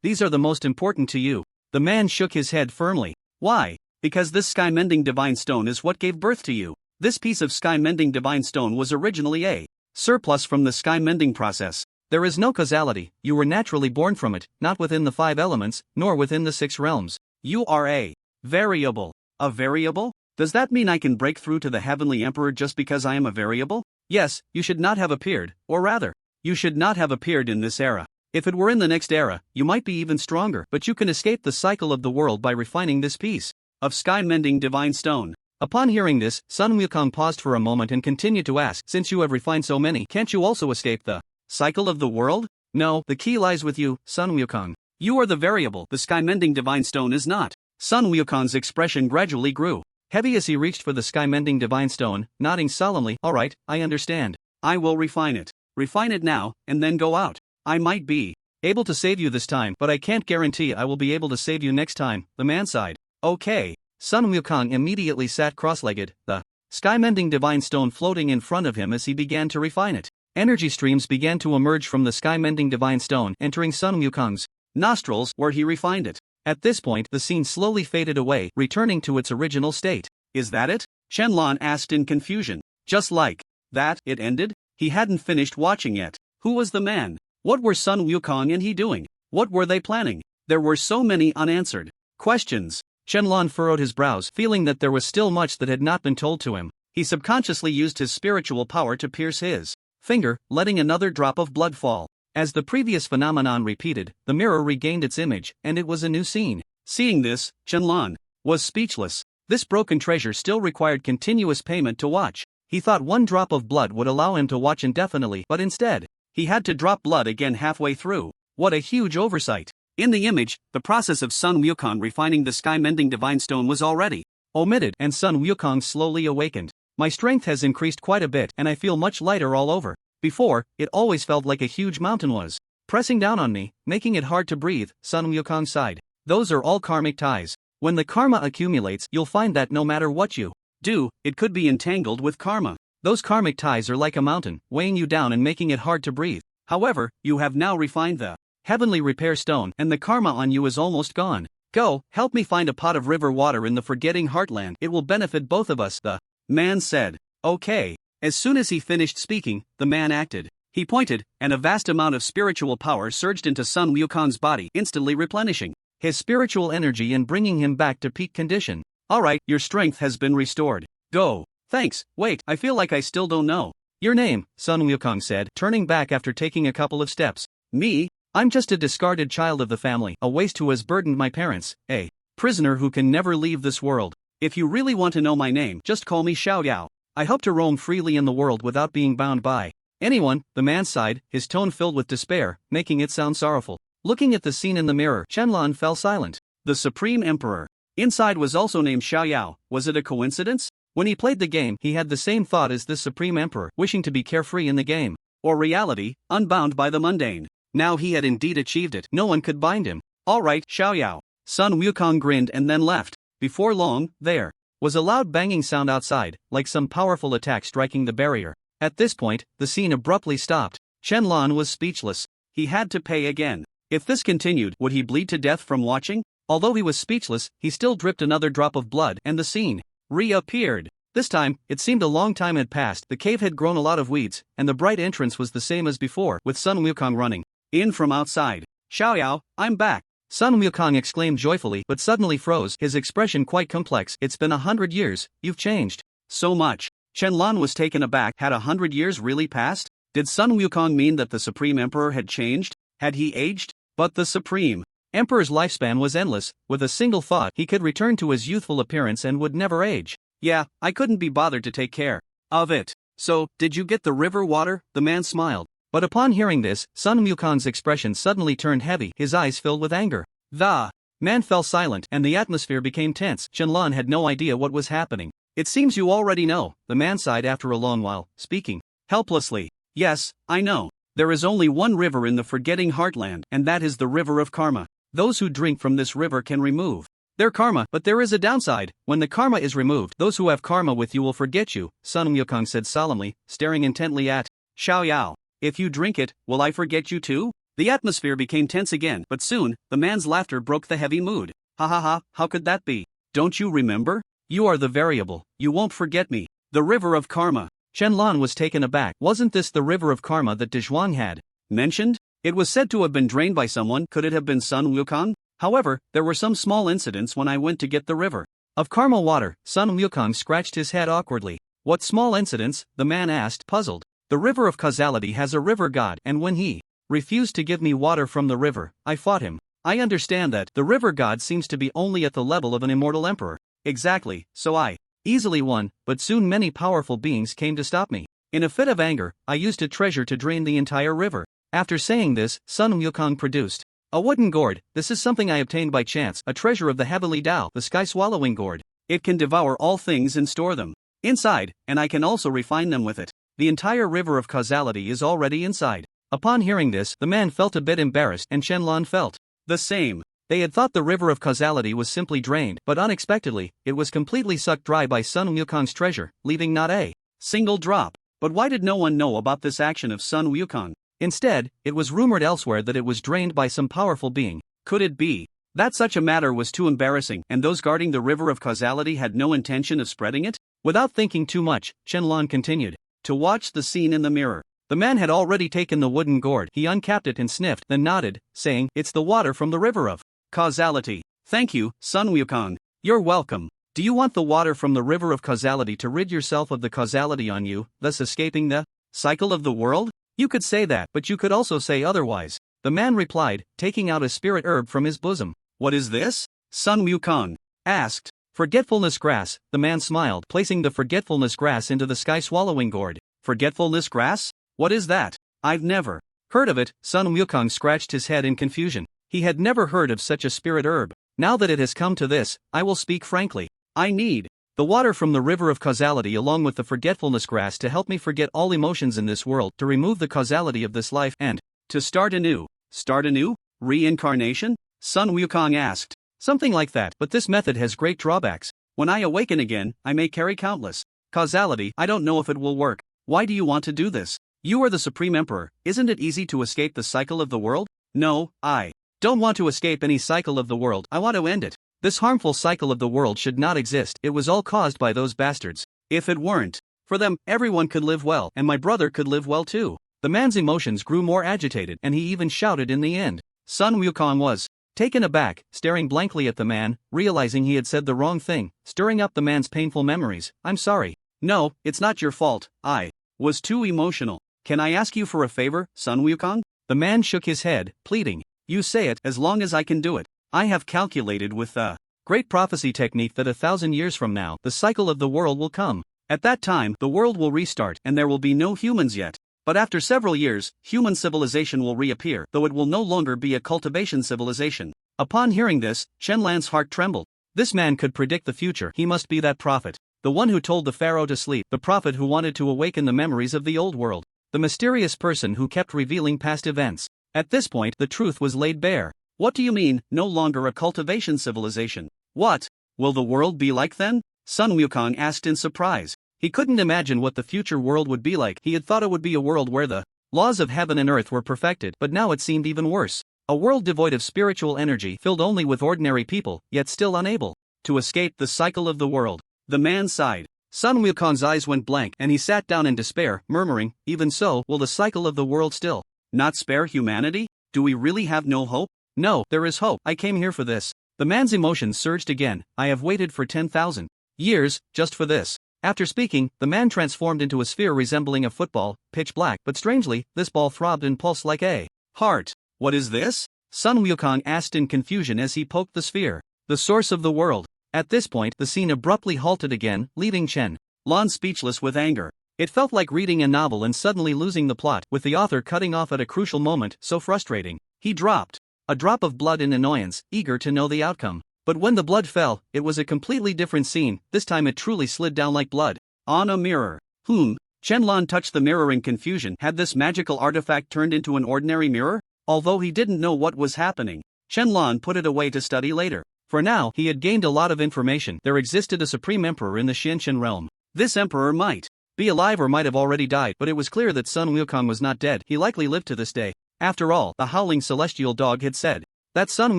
Speaker 1: these are the most important to you. The man shook his head firmly. Why? Because this sky-mending divine stone is what gave birth to you. This piece of sky-mending divine stone was originally a surplus from the sky-mending process. There is no causality, you were naturally born from it, not within the 5 elements, nor within the 6 realms. You are a variable. A variable? Does that mean I can break through to the Heavenly Emperor just because I am a variable? Yes, you should not have appeared, or rather, you should not have appeared in this era. If it were in the next era, you might be even stronger, but you can escape the cycle of the world by refining this piece of sky-mending divine stone. Upon hearing this, Sun Wukong paused for a moment and continued to ask, since you have refined so many, can't you also escape the cycle of the world? No, the key lies with you, Sun Wukong. You are the variable, the sky-mending divine stone is not. Sun Wukong's expression gradually grew heavy as he reached for the sky-mending divine stone, nodding solemnly. Alright, I understand. I will refine it. Refine it now, and then go out. I might be
Speaker 2: Able to save you this time, but I can't guarantee I will be able to save you next time, the man sighed. Okay. Sun Wukong immediately sat cross-legged, the sky-mending divine stone floating in front of him as he began to refine it. Energy streams began to emerge from the sky-mending divine stone, entering Sun Wukong's nostrils where he refined it. At this point, the scene slowly faded away, returning to its original state. Is that it? Shenlong asked in confusion. Just like that, it ended? He hadn't finished watching yet. Who was the man? What were Sun Wukong and he doing? What were they planning? There were so many unanswered questions. Shenlong furrowed his brows, feeling that there was still much that had not been told to him. He subconsciously used his spiritual power to pierce his finger, letting another drop of blood fall. As the previous phenomenon repeated, the mirror regained its image, and it was a new scene. Seeing this, Shenlong was speechless. This broken treasure still required continuous payment to watch. He thought one drop of blood would allow him to watch indefinitely, but instead, he had to drop blood again halfway through. What a huge oversight. In the image, the process of Sun Wukong refining the sky-mending divine stone was already omitted, and Sun Wukong slowly awakened. My strength has increased quite a bit, and I feel much lighter all over. Before, it always felt like a huge mountain was pressing down on me, making it hard to breathe, Sun Wukong sighed. Those are all karmic ties. When the karma accumulates, you'll find that no matter what you do, it could be entangled with karma. Those karmic ties are like a mountain, weighing you down and making it hard to breathe. However, you have now refined the heavenly repair stone, and the karma on you is almost gone. Go, help me find a pot of river water in the forgetting heartland. It will benefit both of us, the man said. Okay. As soon as he finished speaking, the man acted. He pointed, and a vast amount of spiritual power surged into Sun Wukong's body, instantly replenishing his spiritual energy and bringing him back to peak condition. Alright, your strength has been restored. Go. Thanks. Wait, I feel like I still don't know your name, Sun Wukong said, turning back after taking a couple of steps. Me? I'm just a discarded child of the family, a waste who has burdened my parents, a prisoner who can never leave this world. If you really want to know my name, just call me Xiao Yao. I hope to roam freely in the world without being bound by anyone, the man sighed, his tone filled with despair, making it sound sorrowful. Looking at the scene in the mirror, Shenlong fell silent. The Supreme Emperor inside was also named Xiao Yao. Was it a coincidence? When he played the game, he had the same thought as this Supreme Emperor, wishing to be carefree in the game. Or reality, unbound by the mundane. Now he had indeed achieved it. No one could bind him. Alright, Xiao Yao. Sun Wukong grinned and then left. Before long, there was a loud banging sound outside, like some powerful attack striking the barrier. At this point, the scene abruptly stopped. Shenlong was speechless. He had to pay again. If this continued, would he bleed to death from watching? Although he was speechless, he still dripped another drop of blood, and the scene reappeared. This time, it seemed a long time had passed. The cave had grown a lot of weeds, and the bright entrance was the same as before, with Sun Wukong running in from outside. Xiao Yao, I'm back. Sun Wukong exclaimed joyfully, but suddenly froze, his expression quite complex. It's been 100 years, you've changed so much. Shenlong was taken aback. Had 100 years really passed? Did Sun Wukong mean that the Supreme Emperor had changed? Had he aged? But the Supreme Emperor's lifespan was endless. With a single thought, he could return to his youthful appearance and would never age. Yeah, I couldn't be bothered to take care of it. So, did you get the river water? The man smiled. But upon hearing this, Sun Wukong's expression suddenly turned heavy, his eyes filled with anger. The man fell silent, and the atmosphere became tense. Shenlong had no idea what was happening. It seems you already know, the man sighed after a long while, speaking helplessly. Yes, I know. There is only one river in the forgetting heartland, and that is the river of karma. Those who drink from this river can remove their karma, but there is a downside. When the karma is removed, those who have karma with you will forget you, Sun Wukong said solemnly, staring intently at Xiao Yao. If you drink it, will I forget you too? The atmosphere became tense again, but soon, the man's laughter broke the heavy mood. Ha ha ha, how could that be? Don't you remember? You are the variable, you won't forget me. The river of karma. Shenlong was taken aback. Wasn't this the river of karma that Dezhuang had mentioned? It was said to have been drained by someone. Could it have been Sun Wukong? However, there were some small incidents when I went to get the river of karma water. Sun Wukong scratched his head awkwardly. What small incidents? The man asked, puzzled. The river of causality has a river god, and when he refused to give me water from the river, I fought him. I understand that the river god seems to be only at the level of an immortal emperor. Exactly, so I easily won, but soon many powerful beings came to stop me. In a fit of anger, I used a treasure to drain the entire river. After saying this, Sun Wukong produced a wooden gourd. This is something I obtained by chance, a treasure of the heavenly Tao, the sky-swallowing gourd. It can devour all things and store them inside, and I can also refine them with it. The entire river of causality is already inside.
Speaker 1: Upon hearing this, the man felt a bit embarrassed and Shenlong felt
Speaker 2: the same.
Speaker 1: They had thought the river of causality was simply drained, but unexpectedly, it was completely sucked dry by Sun Wukong's treasure, leaving not a
Speaker 2: single drop. But why did no one know about this action of Sun Wukong?
Speaker 1: Instead, it was rumored elsewhere that it was drained by some powerful being.
Speaker 2: Could it be that such a matter was too embarrassing and those guarding the river of causality had no intention of spreading it?
Speaker 1: Without thinking too much, Shenlong continued
Speaker 2: to watch the scene in the mirror.
Speaker 1: The man had already taken the wooden gourd. He uncapped it and sniffed, then nodded, saying, "It's the water from the river of
Speaker 2: causality. Thank you, Sun Wukong.
Speaker 1: You're welcome. Do you want the water from the river of causality to rid yourself of the causality on you, thus escaping the
Speaker 2: cycle of the world?"
Speaker 1: You could say that, but you could also say otherwise. The man replied, taking out a spirit herb from his bosom.
Speaker 2: What is this? Sun Wukong asked.
Speaker 1: Forgetfulness grass, the man smiled, placing the forgetfulness grass into the sky-swallowing gourd.
Speaker 2: Forgetfulness grass? What is that? I've never
Speaker 1: heard of it. Sun Wukong scratched his head in confusion. He had never heard of such a spirit herb. Now that it has come to this, I will speak frankly.
Speaker 2: I need
Speaker 1: the water from the river of causality along with the forgetfulness grass to help me forget all emotions in this world, to remove the causality of this life and
Speaker 2: to start anew. Start anew? Reincarnation? Sun Wukong asked.
Speaker 1: Something like that, but this method has great drawbacks.
Speaker 2: When I awaken again, I may carry countless causality. I don't know if it will work. Why do you want to do this? You are the Supreme Emperor. Isn't it easy to escape the cycle of the world?
Speaker 1: No, I don't want to escape any cycle of the world. I want to end it. This harmful cycle of the world should not exist. It was all caused by those bastards.
Speaker 2: If it weren't for them, everyone could live well, and my brother could live well too.
Speaker 1: The man's emotions grew more agitated, and he even shouted in the end.
Speaker 2: Sun Wukong was
Speaker 1: taken aback, staring blankly at the man, realizing he had said the wrong thing, stirring up the man's painful memories. I'm sorry.
Speaker 2: No, it's not your fault. I was too emotional. Can I ask you for a favor, Sun Wukong?
Speaker 1: The man shook his head, pleading.
Speaker 2: You say it, as long as I can do it. I have calculated with the
Speaker 1: great prophecy technique that 1,000 years from now, the cycle of the world will come.
Speaker 2: At that time, the world will restart and there will be no humans yet. But after several years, human civilization will reappear, though it will no longer be a cultivation civilization.
Speaker 1: Upon hearing this, Shenlan's heart trembled. This man could predict the future. He must be that prophet. The one who told the pharaoh to sleep, the prophet who wanted to awaken the memories of the old world. The mysterious person who kept revealing past events. At this point, the truth was laid bare.
Speaker 2: What do you mean, no longer a cultivation civilization? What will the world be like then? Sun Wukong asked in surprise.
Speaker 1: He couldn't imagine what the future world would be like. He had thought it would be a world where the laws of heaven and earth were perfected, but now it seemed even worse. A world devoid of spiritual energy, filled only with ordinary people, yet still unable to escape the cycle of the world.
Speaker 2: The man sighed.
Speaker 1: Sun Wukong's eyes went blank, and he sat down in despair, murmuring, "Even so, will the cycle of the world still
Speaker 2: not spare humanity? Do we really have no hope?"
Speaker 1: "No, there is hope. I came here for this." The man's emotions surged again. "I have waited for 10,000 years, just for this." After speaking, the man transformed into a sphere resembling a football, pitch black, but strangely, this ball throbbed and pulsed like a heart.
Speaker 2: What is this?
Speaker 1: Sun Wukong asked in confusion as he poked the sphere. The source of the world. At this point, the scene abruptly halted again, leaving Shenlong speechless with anger. It felt like reading a novel and suddenly losing the plot, with the author cutting off at a crucial moment, so frustrating. He dropped a drop of blood in annoyance, eager to know the outcome. But when the blood fell, it was a completely different scene. This time it truly slid down like blood
Speaker 2: on a mirror. Shenlong touched the mirror in confusion. Had this magical artifact turned into an ordinary mirror? Although he didn't know what was happening, Shenlong put it away to study later.
Speaker 1: For now, he had gained a lot of information. There existed a supreme emperor in the Xianqian realm.
Speaker 2: This emperor might
Speaker 1: be alive or might have already died, but it was clear that Sun Wukong was not dead. He likely lived to this day. After all, the howling celestial dog had said that Sun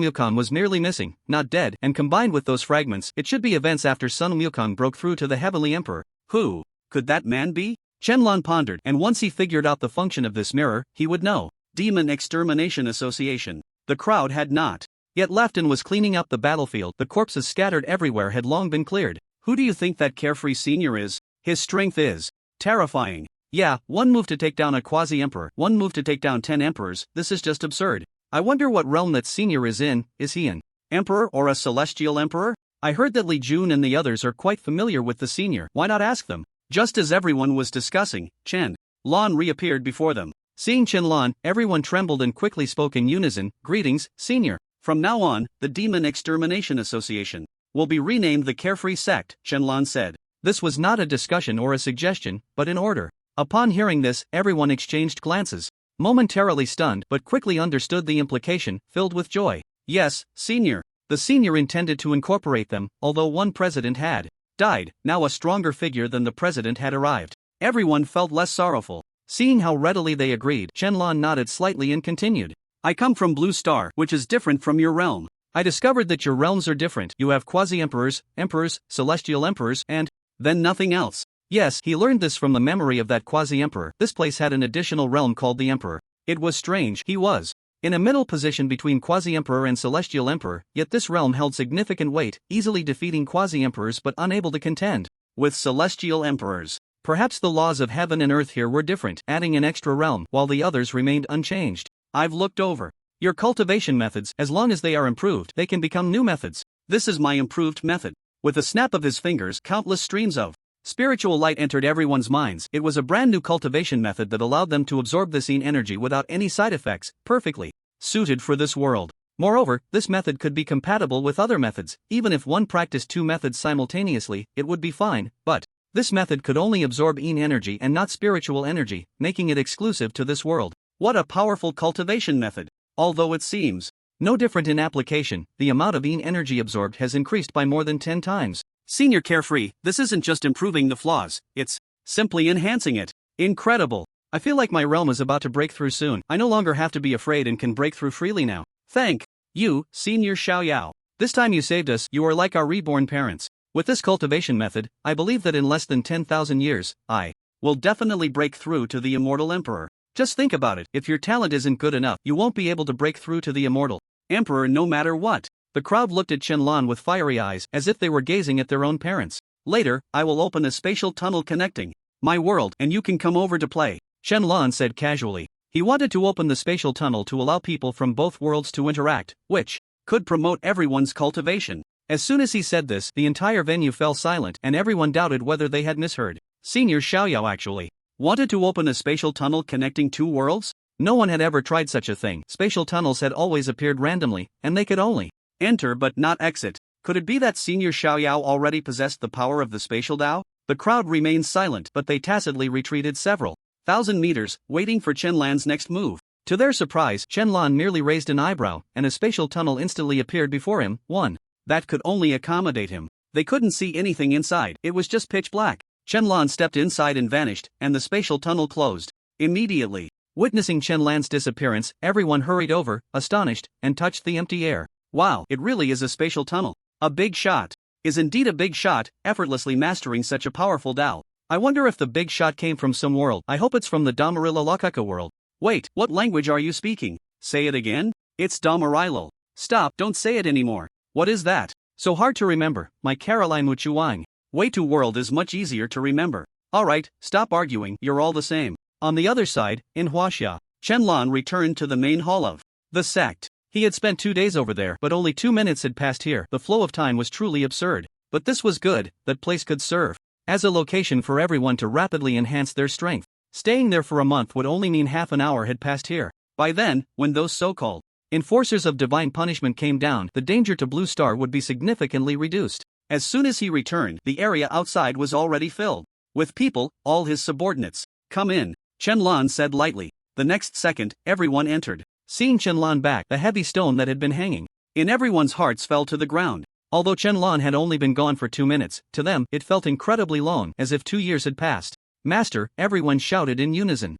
Speaker 1: Wukong was merely missing, not dead, and combined with those fragments, it should be events after Sun Wukong broke through to the heavenly emperor.
Speaker 2: Who could that man be?
Speaker 1: Shenlong pondered, and once he figured out the function of this mirror, he would know.
Speaker 2: Demon Extermination Association. The crowd had not
Speaker 1: yet left and was cleaning up the battlefield. The corpses scattered everywhere had long been cleared.
Speaker 2: Who do you think that carefree senior is? His strength is terrifying.
Speaker 1: Yeah, one move to take down a quasi-emperor, one move to take down 10 emperors. This is just absurd. I wonder what realm that senior is in. Is he an
Speaker 2: emperor or a celestial emperor?
Speaker 1: I heard that Li Jun and the others are quite familiar with the senior. Why not ask them?
Speaker 2: Just as everyone was discussing, Shenlong reappeared before them.
Speaker 1: Seeing Shenlong, everyone trembled and quickly spoke in unison. Greetings, senior.
Speaker 2: From now on, the Demon Extermination Association will be renamed the Carefree Sect, Shenlong said.
Speaker 1: This was not a discussion or a suggestion, but an order. Upon hearing this, everyone exchanged glances. momentarily stunned but quickly understood the implication, filled with joy.
Speaker 2: Yes, senior.
Speaker 1: The senior intended to incorporate them, although one president had died, now a stronger figure than the president had arrived.
Speaker 2: Everyone felt less sorrowful.
Speaker 1: Seeing how readily they agreed, Shenlong nodded slightly and continued.
Speaker 2: I come from Blue Star, which is different from your realm.
Speaker 1: I discovered that your realms are different. You have quasi-emperors, emperors, celestial emperors, and
Speaker 2: then nothing else.
Speaker 1: Yes, he learned this from the memory of that quasi-emperor. This place had an additional realm called the Emperor. It was strange. He was in a middle position between quasi-emperor and celestial emperor, yet this realm held significant weight, easily defeating quasi-emperors but unable to contend
Speaker 2: with celestial emperors.
Speaker 1: Perhaps the laws of heaven and earth here were different, adding an extra realm, while the others remained unchanged.
Speaker 2: I've looked over
Speaker 1: your cultivation methods. As long as they are improved, they can become new methods.
Speaker 2: This is my improved method. With a snap of his fingers, countless streams of spiritual light entered everyone's minds. It was a brand new cultivation method that allowed them to absorb the scene energy without any side effects, perfectly suited for this world. Moreover, this method could be compatible with other methods. Even if one practiced two methods simultaneously, it would be fine, but this method could only absorb Yin energy and not spiritual energy, making it exclusive to this world. What a powerful cultivation method! Although it seems
Speaker 1: no different in application, the amount of Yin energy absorbed has increased by more than 10 times.
Speaker 2: Senior Carefree, this isn't just improving the flaws, it's simply enhancing it. Incredible!
Speaker 1: I feel like my realm is about to break through soon. I no longer have to be afraid and can break through freely now.
Speaker 2: Thank you, Senior Xiaoyao.
Speaker 1: This time you saved us. You are like our reborn parents. With this cultivation method, I believe that in less than 10,000 years, I
Speaker 2: will definitely break through to the immortal emperor.
Speaker 1: Just think about it. If your talent isn't good enough, you won't be able to break through to the immortal
Speaker 2: emperor no matter what.
Speaker 1: The crowd looked at Shenlong with fiery eyes, as if they were gazing at their own parents.
Speaker 2: Later, I will open a spatial tunnel connecting my world, and you can come over to play,
Speaker 1: Shenlong said casually. He wanted to open the spatial tunnel to allow people from both worlds to interact, which
Speaker 2: could promote everyone's cultivation.
Speaker 1: As soon as he said this, the entire venue fell silent, and everyone doubted whether they had misheard. Senior Xiaoyao actually
Speaker 2: wanted to open a spatial tunnel connecting two worlds?
Speaker 1: No one had ever tried such a thing. Spatial tunnels had always appeared randomly, and they could only
Speaker 2: enter but not exit. Could it be that Senior Xiaoyao already possessed the power of the spatial Dao? The crowd remained silent, but they tacitly retreated several thousand meters, waiting for Shenlong's next move.
Speaker 1: To their surprise, Shenlong merely raised an eyebrow, and a spatial tunnel instantly appeared before him, one
Speaker 2: that could only accommodate him. They couldn't see anything inside, it was just pitch black. Shenlong stepped inside and vanished, and the spatial tunnel closed immediately.
Speaker 1: Witnessing Shenlong's disappearance, everyone hurried over, astonished, and touched the empty air.
Speaker 2: Wow, it really is a spatial tunnel. A big shot. Is indeed a big shot, effortlessly mastering such a powerful Dao.
Speaker 1: I wonder if the big shot came from some world. I hope it's from the Damarilla Lakaka world.
Speaker 2: Wait, what language are you speaking? Say it again? It's Damarilal. Stop, don't say it anymore. What is that?
Speaker 1: So hard to remember, my Caroline Wuchuang.
Speaker 2: Way to world is much easier to remember. Alright, stop arguing, you're all the same.
Speaker 1: On the other side, in Huaxia,
Speaker 2: Shenlong returned to the main hall of the sect.
Speaker 1: He had spent 2 days over there, but only 2 minutes had passed here. The flow of time was truly absurd. But this was good, that place could serve as a location for everyone to rapidly enhance their strength. Staying there for a month would only mean half an hour had passed here.
Speaker 2: By then, when those so-called
Speaker 1: enforcers of divine punishment came down, the danger to Blue Star would be significantly reduced.
Speaker 2: As soon as he returned, the area outside was already filled with people, all his subordinates. Come in, Shenlong said lightly. The next second, everyone entered.
Speaker 1: Seeing Shenlong back, the heavy stone that had been hanging
Speaker 2: in everyone's hearts fell to the ground.
Speaker 1: Although Shenlong had only been gone for 2 minutes, to them, it felt incredibly long, as if 2 years had passed. Master, everyone shouted in unison.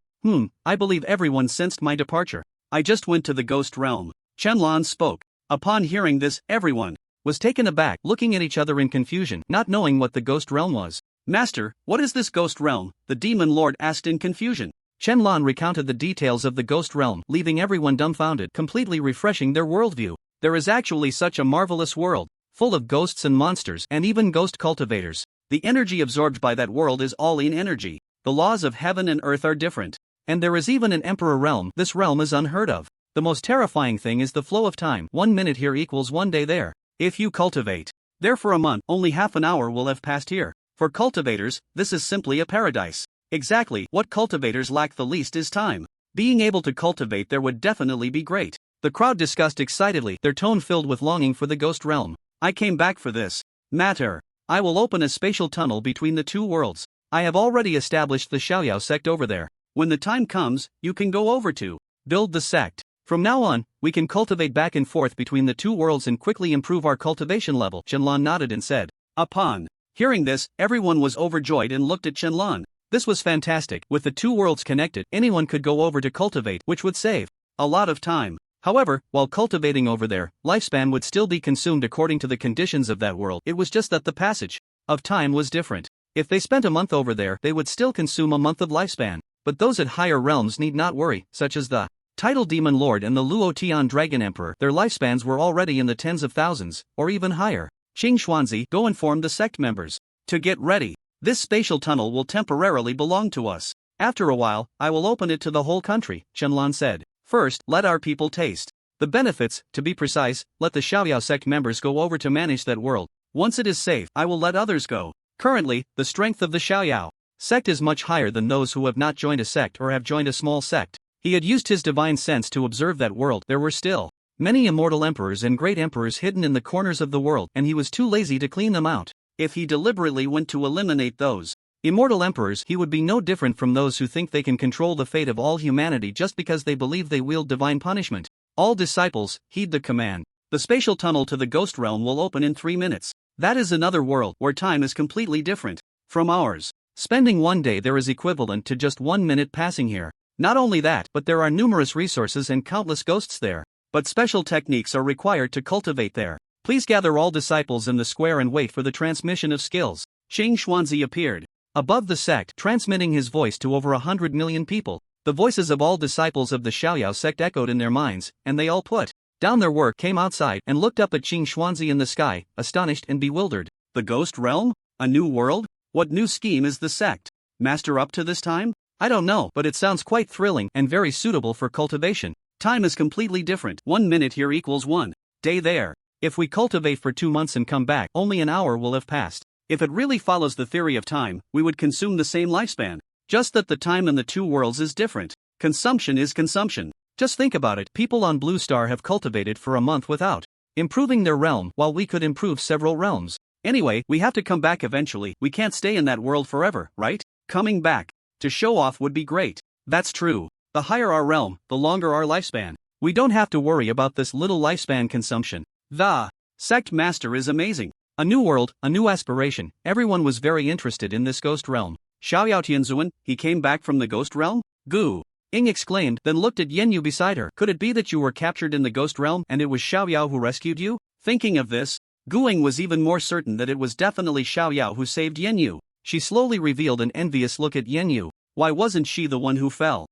Speaker 1: I believe everyone sensed my departure.
Speaker 2: I just went to the ghost realm. Shenlong spoke. Upon hearing this, everyone
Speaker 1: was taken aback, looking at each other in confusion, not knowing what the ghost realm was.
Speaker 2: Master, what is this ghost realm? The demon lord asked in confusion.
Speaker 1: Shenlong recounted the details of the ghost realm, leaving everyone dumbfounded, completely refreshing their worldview. There is actually such a marvelous world, full of ghosts and monsters, and even ghost cultivators. The energy absorbed by that world is all in energy. The laws of heaven and earth are different. And there is even an emperor realm. This realm is unheard of. The most terrifying thing is the flow of time. 1 minute here equals 1 day there.
Speaker 2: If you cultivate there for a month, only half an hour will have passed here. For cultivators, this is simply a paradise. Exactly, what cultivators lack the least is time. Being able to cultivate there would definitely be great.
Speaker 1: The crowd discussed excitedly, their tone filled with longing for the ghost realm.
Speaker 2: I came back for this matter. I will open a spatial tunnel between the two worlds. I have already established the Xiaoyao sect over there. When the time comes, you can go over to build the sect. From now on, we can cultivate back and forth between the two worlds and quickly improve our cultivation level. Qianlan nodded and said. Upon hearing this, everyone was overjoyed and looked at Qianlan. This was fantastic. With the two worlds connected, anyone could go over to cultivate, which would save a lot of time. However, while cultivating over there, lifespan would still be consumed according to the conditions of that world. It was just that the passage of time was different. If they spent a month over there, they would still consume a month of lifespan. But those at higher realms need not worry, such as the Tidal Demon Lord and the Luotian Dragon Emperor. Their lifespans were already in the tens of thousands, or even higher. Qing Xuanzi, go inform the sect members to get ready. This spatial tunnel will temporarily belong to us. After a while, I will open it to the whole country, Qianlan said. First, let our people taste the benefits. To be precise, let the Xiaoyao sect members go over to manage that world. Once it is safe, I will let others go. Currently, the strength of the Xiaoyao sect is much higher than those who have not joined a sect or have joined a small sect. He had used his divine sense to observe that world. There were still many immortal emperors and great emperors hidden in the corners of the world, and he was too lazy to clean them out. If he deliberately went to eliminate those immortal emperors, he would be no different from those who think they can control the fate of all humanity just because they believe they wield divine punishment. All disciples, heed the command. The spatial tunnel to the ghost realm will open in 3 minutes. That is another world where time is completely different from ours. Spending one day there is equivalent to just 1 minute passing here. Not only that, but there are numerous resources and countless ghosts there. But special techniques are required to cultivate there. Please gather all disciples in the square and wait for the transmission of skills. Qing Xuanzi appeared above the sect, transmitting his voice to over 100 million people. The voices of all disciples of the Xiaoyao sect echoed in their minds, and they all put down their work, came outside, and looked up at Qing Xuanzi in the sky, astonished and bewildered. The ghost realm? A new world? What new scheme is the sect master up to this time? I don't know, but it sounds quite thrilling and very suitable for cultivation. Time is completely different. 1 minute here equals 1 day there. If we cultivate for 2 months and come back, only an hour will have passed. If it really follows the theory of time, we would consume the same lifespan. Just that the time in the two worlds is different. Consumption is consumption. Just think about it. People on Blue Star have cultivated for a month without improving their realm, while we could improve several realms. Anyway, we have to come back eventually. We can't stay in that world forever, right? Coming back to show off would be great. That's true. The higher our realm, the longer our lifespan. We don't have to worry about this little lifespan consumption. The sect master is amazing. A new world, a new aspiration. Everyone was very interested in this ghost realm. Xiaoyao Tianzuan, he came back from the ghost realm? Gu Ying exclaimed, then looked at Yenyu beside her. Could it be that you were captured in the ghost realm and it was Xiaoyao who rescued you? Thinking of this, Gu Ying was even more certain that it was definitely Xiaoyao who saved Yenyu. She slowly revealed an envious look at Yenyu. Why wasn't she the one who fell?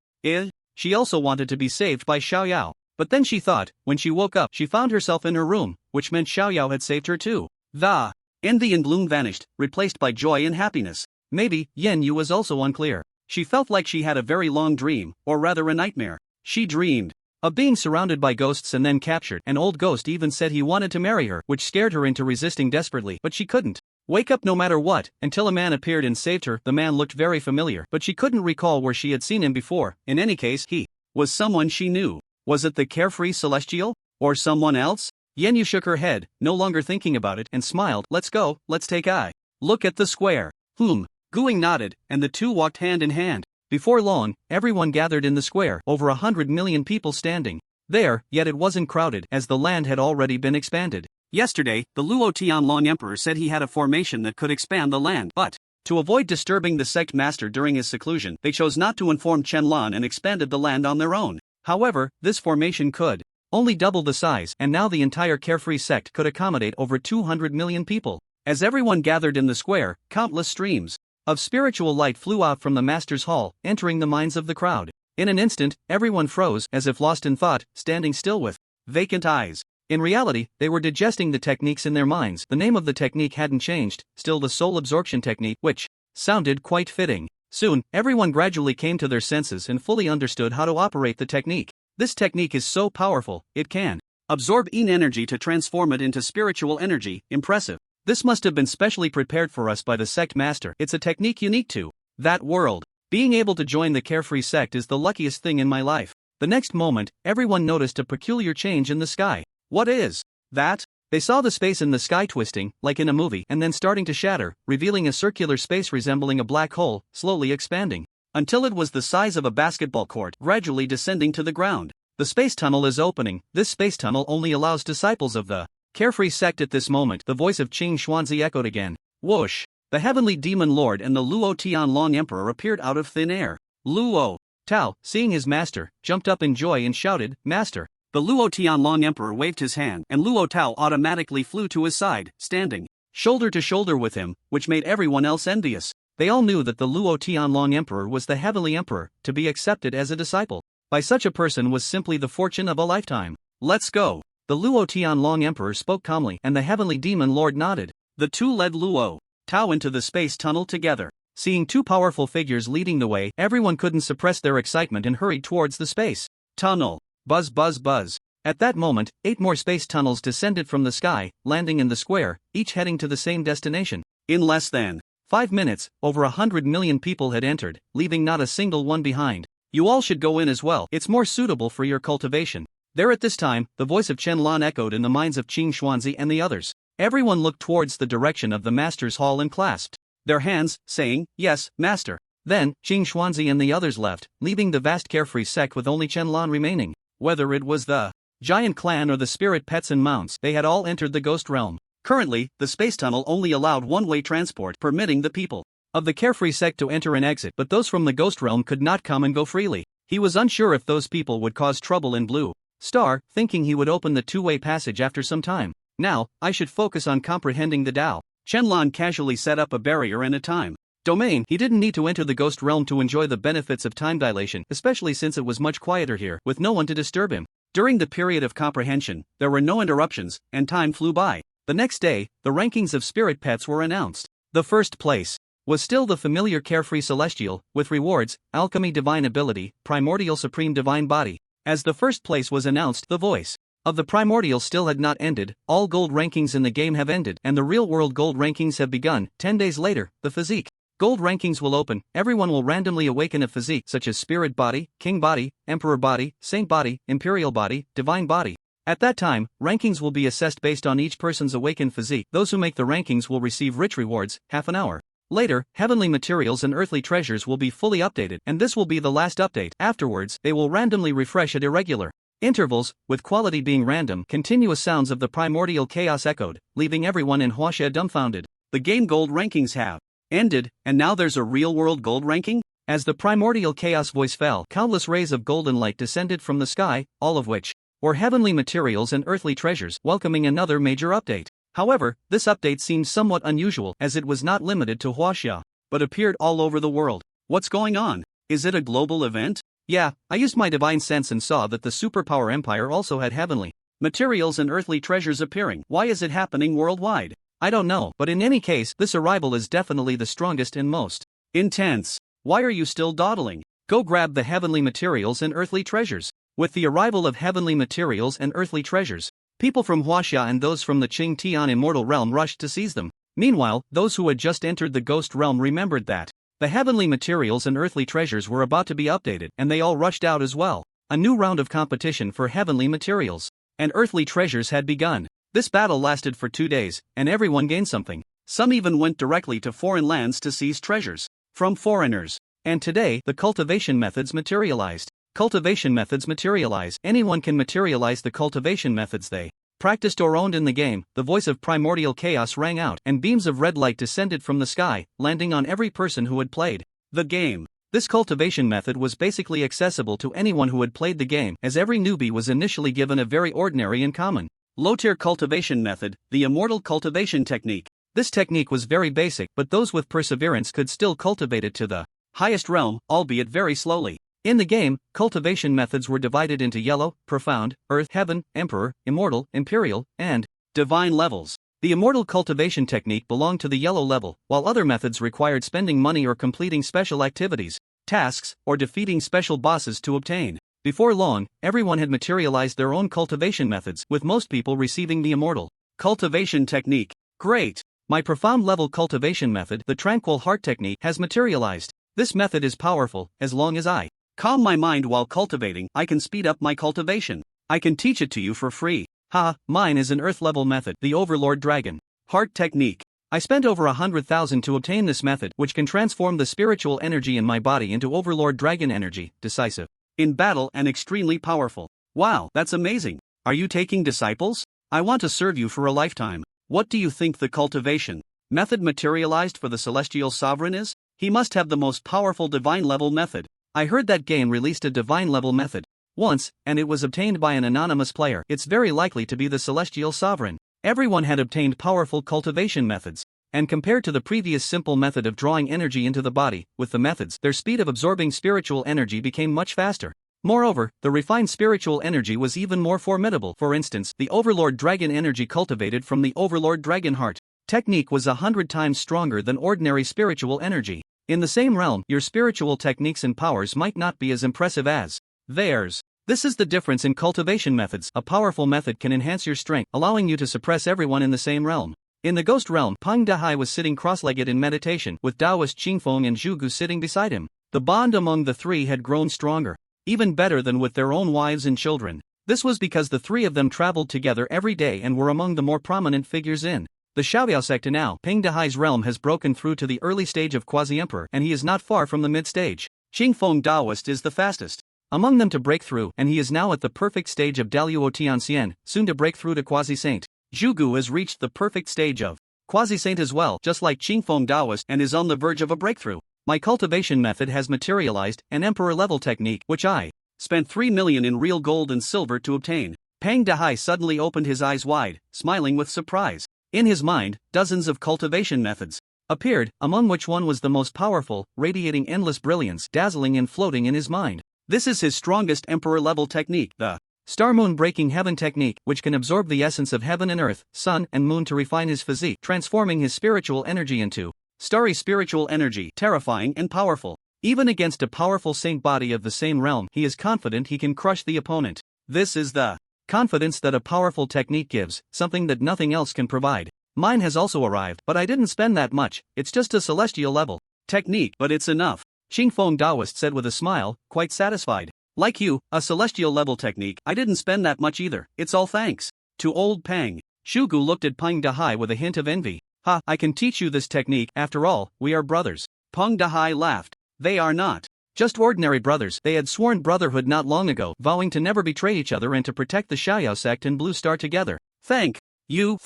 Speaker 2: She also wanted to be saved by Xiaoyao. But then she thought, when she woke up, she found herself in her room, which meant Xiaoyao had saved her too. The envy and gloom vanished, replaced by joy and happiness. Maybe, Yenyu was also unclear. She felt like she had a very long dream, or rather a nightmare. She dreamed of being surrounded by ghosts and then captured. An old ghost even said he wanted to marry her, which scared her into resisting desperately, but she couldn't wake up no matter what, until a man appeared and saved her. The man looked very familiar, but she couldn't recall where she had seen him before. In any case, he was someone she knew. Was it the carefree celestial? Or someone else? Yenyu shook her head, no longer thinking about it, and smiled. Let's go, let's take a look at the square. Guing nodded, and the two walked hand in hand. Before long, everyone gathered in the square, over 100 million people standing there, yet it wasn't crowded, as the land had already been expanded. Yesterday, the Luo Tianlong Emperor said he had a formation that could expand the land, but to avoid disturbing the sect master during his seclusion, they chose not to inform Qianlan and expanded the land on their own. However, this formation could only double the size, and now the entire carefree sect could accommodate over 200 million people. As everyone gathered in the square, countless streams of spiritual light flew out from the master's hall, entering the minds of the crowd. In an instant, everyone froze, as if lost in thought, standing still with vacant eyes. In reality, they were digesting the techniques in their minds. The name of the technique hadn't changed, still the soul absorption technique, which sounded quite fitting. Soon, everyone gradually came to their senses and fully understood how to operate the technique. This technique is so powerful, it can absorb Yin energy to transform it into spiritual energy. Impressive. This must have been specially prepared for us by the sect master. It's a technique unique to that world. Being able to join the carefree sect is the luckiest thing in my life. The next moment, everyone noticed a peculiar change in the sky. What is that? They saw the space in the sky twisting, like in a movie, and then starting to shatter, revealing a circular space resembling a black hole, slowly expanding. until it was the size of a basketball court, gradually descending to the ground. The space tunnel is opening. This space tunnel only allows disciples of the carefree sect. At this moment, the voice of Qing Xuanzi echoed again. Whoosh! The heavenly demon lord and the Luo Tianlong emperor appeared out of thin air. Luo Tao, seeing his master, jumped up in joy and shouted, "Master!" The Luo Tianlong emperor waved his hand, and Luo Tao automatically flew to his side, standing shoulder to shoulder with him, which made everyone else envious. They all knew that the Luo Tianlong emperor was the heavenly emperor. To be accepted as a disciple by such a person was simply the fortune of a lifetime. Let's go! The Luo Tianlong emperor spoke calmly, and the heavenly demon lord nodded. The two led Luo Tao into the space tunnel together. Seeing two powerful figures leading the way, everyone couldn't suppress their excitement and hurried towards the space tunnel. Buzz buzz buzz. At that moment, 8 more space tunnels descended from the sky, landing in the square, each heading to the same destination. In less than 5 minutes, over 100 million people had entered, leaving not a single one behind. You all should go in as well. It's more suitable for your cultivation. There at this time, the voice of Chen Lan echoed in the minds of Qing Xuanzi and the others. Everyone looked towards the direction of the master's hall and clasped their hands, saying, "Yes, master." Then, Qing Xuanzi and the others left, leaving the vast carefree sect with only Chen Lan remaining. Whether it was the giant clan or the spirit pets and mounts, they had all entered the ghost realm. Currently, the space tunnel only allowed one-way transport, permitting the people of the carefree sect to enter and exit, but those from the ghost realm could not come and go freely. He was unsure if those people would cause trouble in Blue Star, thinking he would open the two-way passage after some time. Now, I should focus on comprehending the Tao. Chen casually set up a barrier and a time domain. He didn't need to enter the ghost realm to enjoy the benefits of time dilation, especially since it was much quieter here, with no one to disturb him. During the period of comprehension, there were no interruptions, and time flew by. The next day, the rankings of spirit pets were announced. The first place was still the familiar carefree celestial, with rewards, alchemy divine ability, primordial supreme divine body. As the first place was announced, the voice of the primordial still had not ended. All gold rankings in the game have ended, and the real-world gold rankings have begun. 10 days later, the physique gold rankings will open. Everyone will randomly awaken a physique such as spirit body, king body, emperor body, saint body, imperial body, divine body. At that time, rankings will be assessed based on each person's awakened physique. Those who make the rankings will receive rich rewards. Half an hour later, heavenly materials and earthly treasures will be fully updated, and this will be the last update. Afterwards, they will randomly refresh at irregular intervals, with quality being random. Continuous sounds of the primordial chaos echoed, leaving everyone in Huaxia dumbfounded. The game gold rankings have ended, and now there's a real-world gold ranking? As the primordial chaos voice fell, countless rays of golden light descended from the sky, all of which were heavenly materials and earthly treasures, welcoming another major update. However, this update seemed somewhat unusual, as it was not limited to Huaxia, but appeared all over the world. What's going on? Is it a global event? Yeah, I used my divine sense and saw that the superpower empire also had heavenly materials and earthly treasures appearing. Why is it happening worldwide? I don't know, but in any case, this arrival is definitely the strongest and most intense. Why are you still dawdling? Go grab the heavenly materials and earthly treasures. With the arrival of heavenly materials and earthly treasures, people from Huaxia and those from the Qing Tian immortal realm rushed to seize them. Meanwhile, those who had just entered the ghost realm remembered that the heavenly materials and earthly treasures were about to be updated, and they all rushed out as well. A new round of competition for heavenly materials and earthly treasures had begun. This battle lasted for 2 days, and everyone gained something. Some even went directly to foreign lands to seize treasures from foreigners. And today, the cultivation methods materialized. Cultivation methods materialize. Anyone can materialize the cultivation methods they practiced or owned in the game. The voice of primordial chaos rang out, and beams of red light descended from the sky, landing on every person who had played the game. This cultivation method was basically accessible to anyone who had played the game, as every newbie was initially given a very ordinary and common low-tier cultivation method, the immortal cultivation technique. This technique was very basic, but those with perseverance could still cultivate it to the highest realm, albeit very slowly. In the game, cultivation methods were divided into yellow, profound, earth, heaven, emperor, immortal, imperial, and divine levels. The immortal cultivation technique belonged to the yellow level, while other methods required spending money or completing special activities, tasks, or defeating special bosses to obtain. Before long, everyone had materialized their own cultivation methods, with most people receiving the immortal cultivation technique. Great! My profound level cultivation method, the tranquil heart technique, has materialized. This method is powerful. As long as I calm my mind while cultivating, I can speed up my cultivation. I can teach it to you for free. Ha, mine is an earth level method, the overlord dragon heart technique.
Speaker 1: I spent over 100,000 to obtain this method, which can transform the spiritual energy in my body into Overlord Dragon energy, decisive.
Speaker 2: In battle and extremely powerful. Wow, that's amazing. Are you taking disciples? I want to serve you for a lifetime. What do you think the cultivation method materialized for the Celestial Sovereign is? He must have the most powerful divine level method.
Speaker 1: I heard that game released a divine level method once, and it was obtained by an anonymous player. It's very likely to be the Celestial Sovereign. Everyone had obtained powerful cultivation methods, and compared to the previous simple method of drawing energy into the body, with the methods, their speed of absorbing spiritual energy became much faster. Moreover, the refined spiritual energy was even more formidable. For instance, the Overlord Dragon energy cultivated from the Overlord Dragon Heart technique was 100 times stronger than ordinary spiritual energy. In the same realm, your spiritual techniques and powers might not be as impressive as theirs. This is the difference in cultivation methods. A powerful method can enhance your strength, allowing you to suppress everyone in the same realm. In the ghost realm, Peng Dahai was sitting cross-legged in meditation, with Taoist Qingfeng and Zhu Gu sitting beside him. The bond among the three had grown stronger, even better than with their own wives and children. This was because the three of them traveled together every day and were among the more prominent figures in the Xiaoyao sect. Now, Peng Dahai's realm has broken through to the early stage of Quasi-Emperor, and he is not far from the mid-stage.
Speaker 2: Qingfeng Taoist is the fastest
Speaker 1: among them to break through, and he is now at the perfect stage of Daluo Tianxian, soon to break through to Quasi-Saint.
Speaker 2: Zhu Gu has reached the perfect stage of Quasi-Saint as well, just like Qingfeng Taoist, and is on the verge of a breakthrough.
Speaker 1: My cultivation method has materialized, an emperor-level technique, which I
Speaker 2: spent 3 million in real gold and silver to obtain. Peng Dahai suddenly opened his eyes wide, smiling with surprise. In his mind, dozens of cultivation methods appeared, among which one was the most powerful, radiating endless brilliance, dazzling and floating in his mind. This is his strongest emperor-level technique, the
Speaker 1: Star Moon Breaking Heaven technique, which can absorb the essence of heaven and earth, sun and moon to refine his physique, transforming his spiritual energy into
Speaker 2: starry spiritual energy, terrifying and powerful. Even against a powerful saint body of the same realm, he is confident he can crush the opponent. This is the
Speaker 1: confidence that a powerful technique gives, something that nothing else can provide. Mine has also arrived, but I didn't spend that much. It's just a celestial level
Speaker 2: technique, but it's enough.
Speaker 1: Qingfeng Taoist said with a smile, quite satisfied.
Speaker 2: Like you, a celestial level technique, I didn't spend that much either. It's all thanks to old Peng.
Speaker 1: Zhu Gu looked at Peng Dahai with a hint of envy. Ha, I can teach you this technique, after all, we are brothers.
Speaker 2: Peng Dahai laughed. They are not
Speaker 1: just ordinary brothers. They had sworn brotherhood not long ago, vowing to never betray each other and to protect the Xiaoyao sect and Blue Star together.
Speaker 2: Thank you.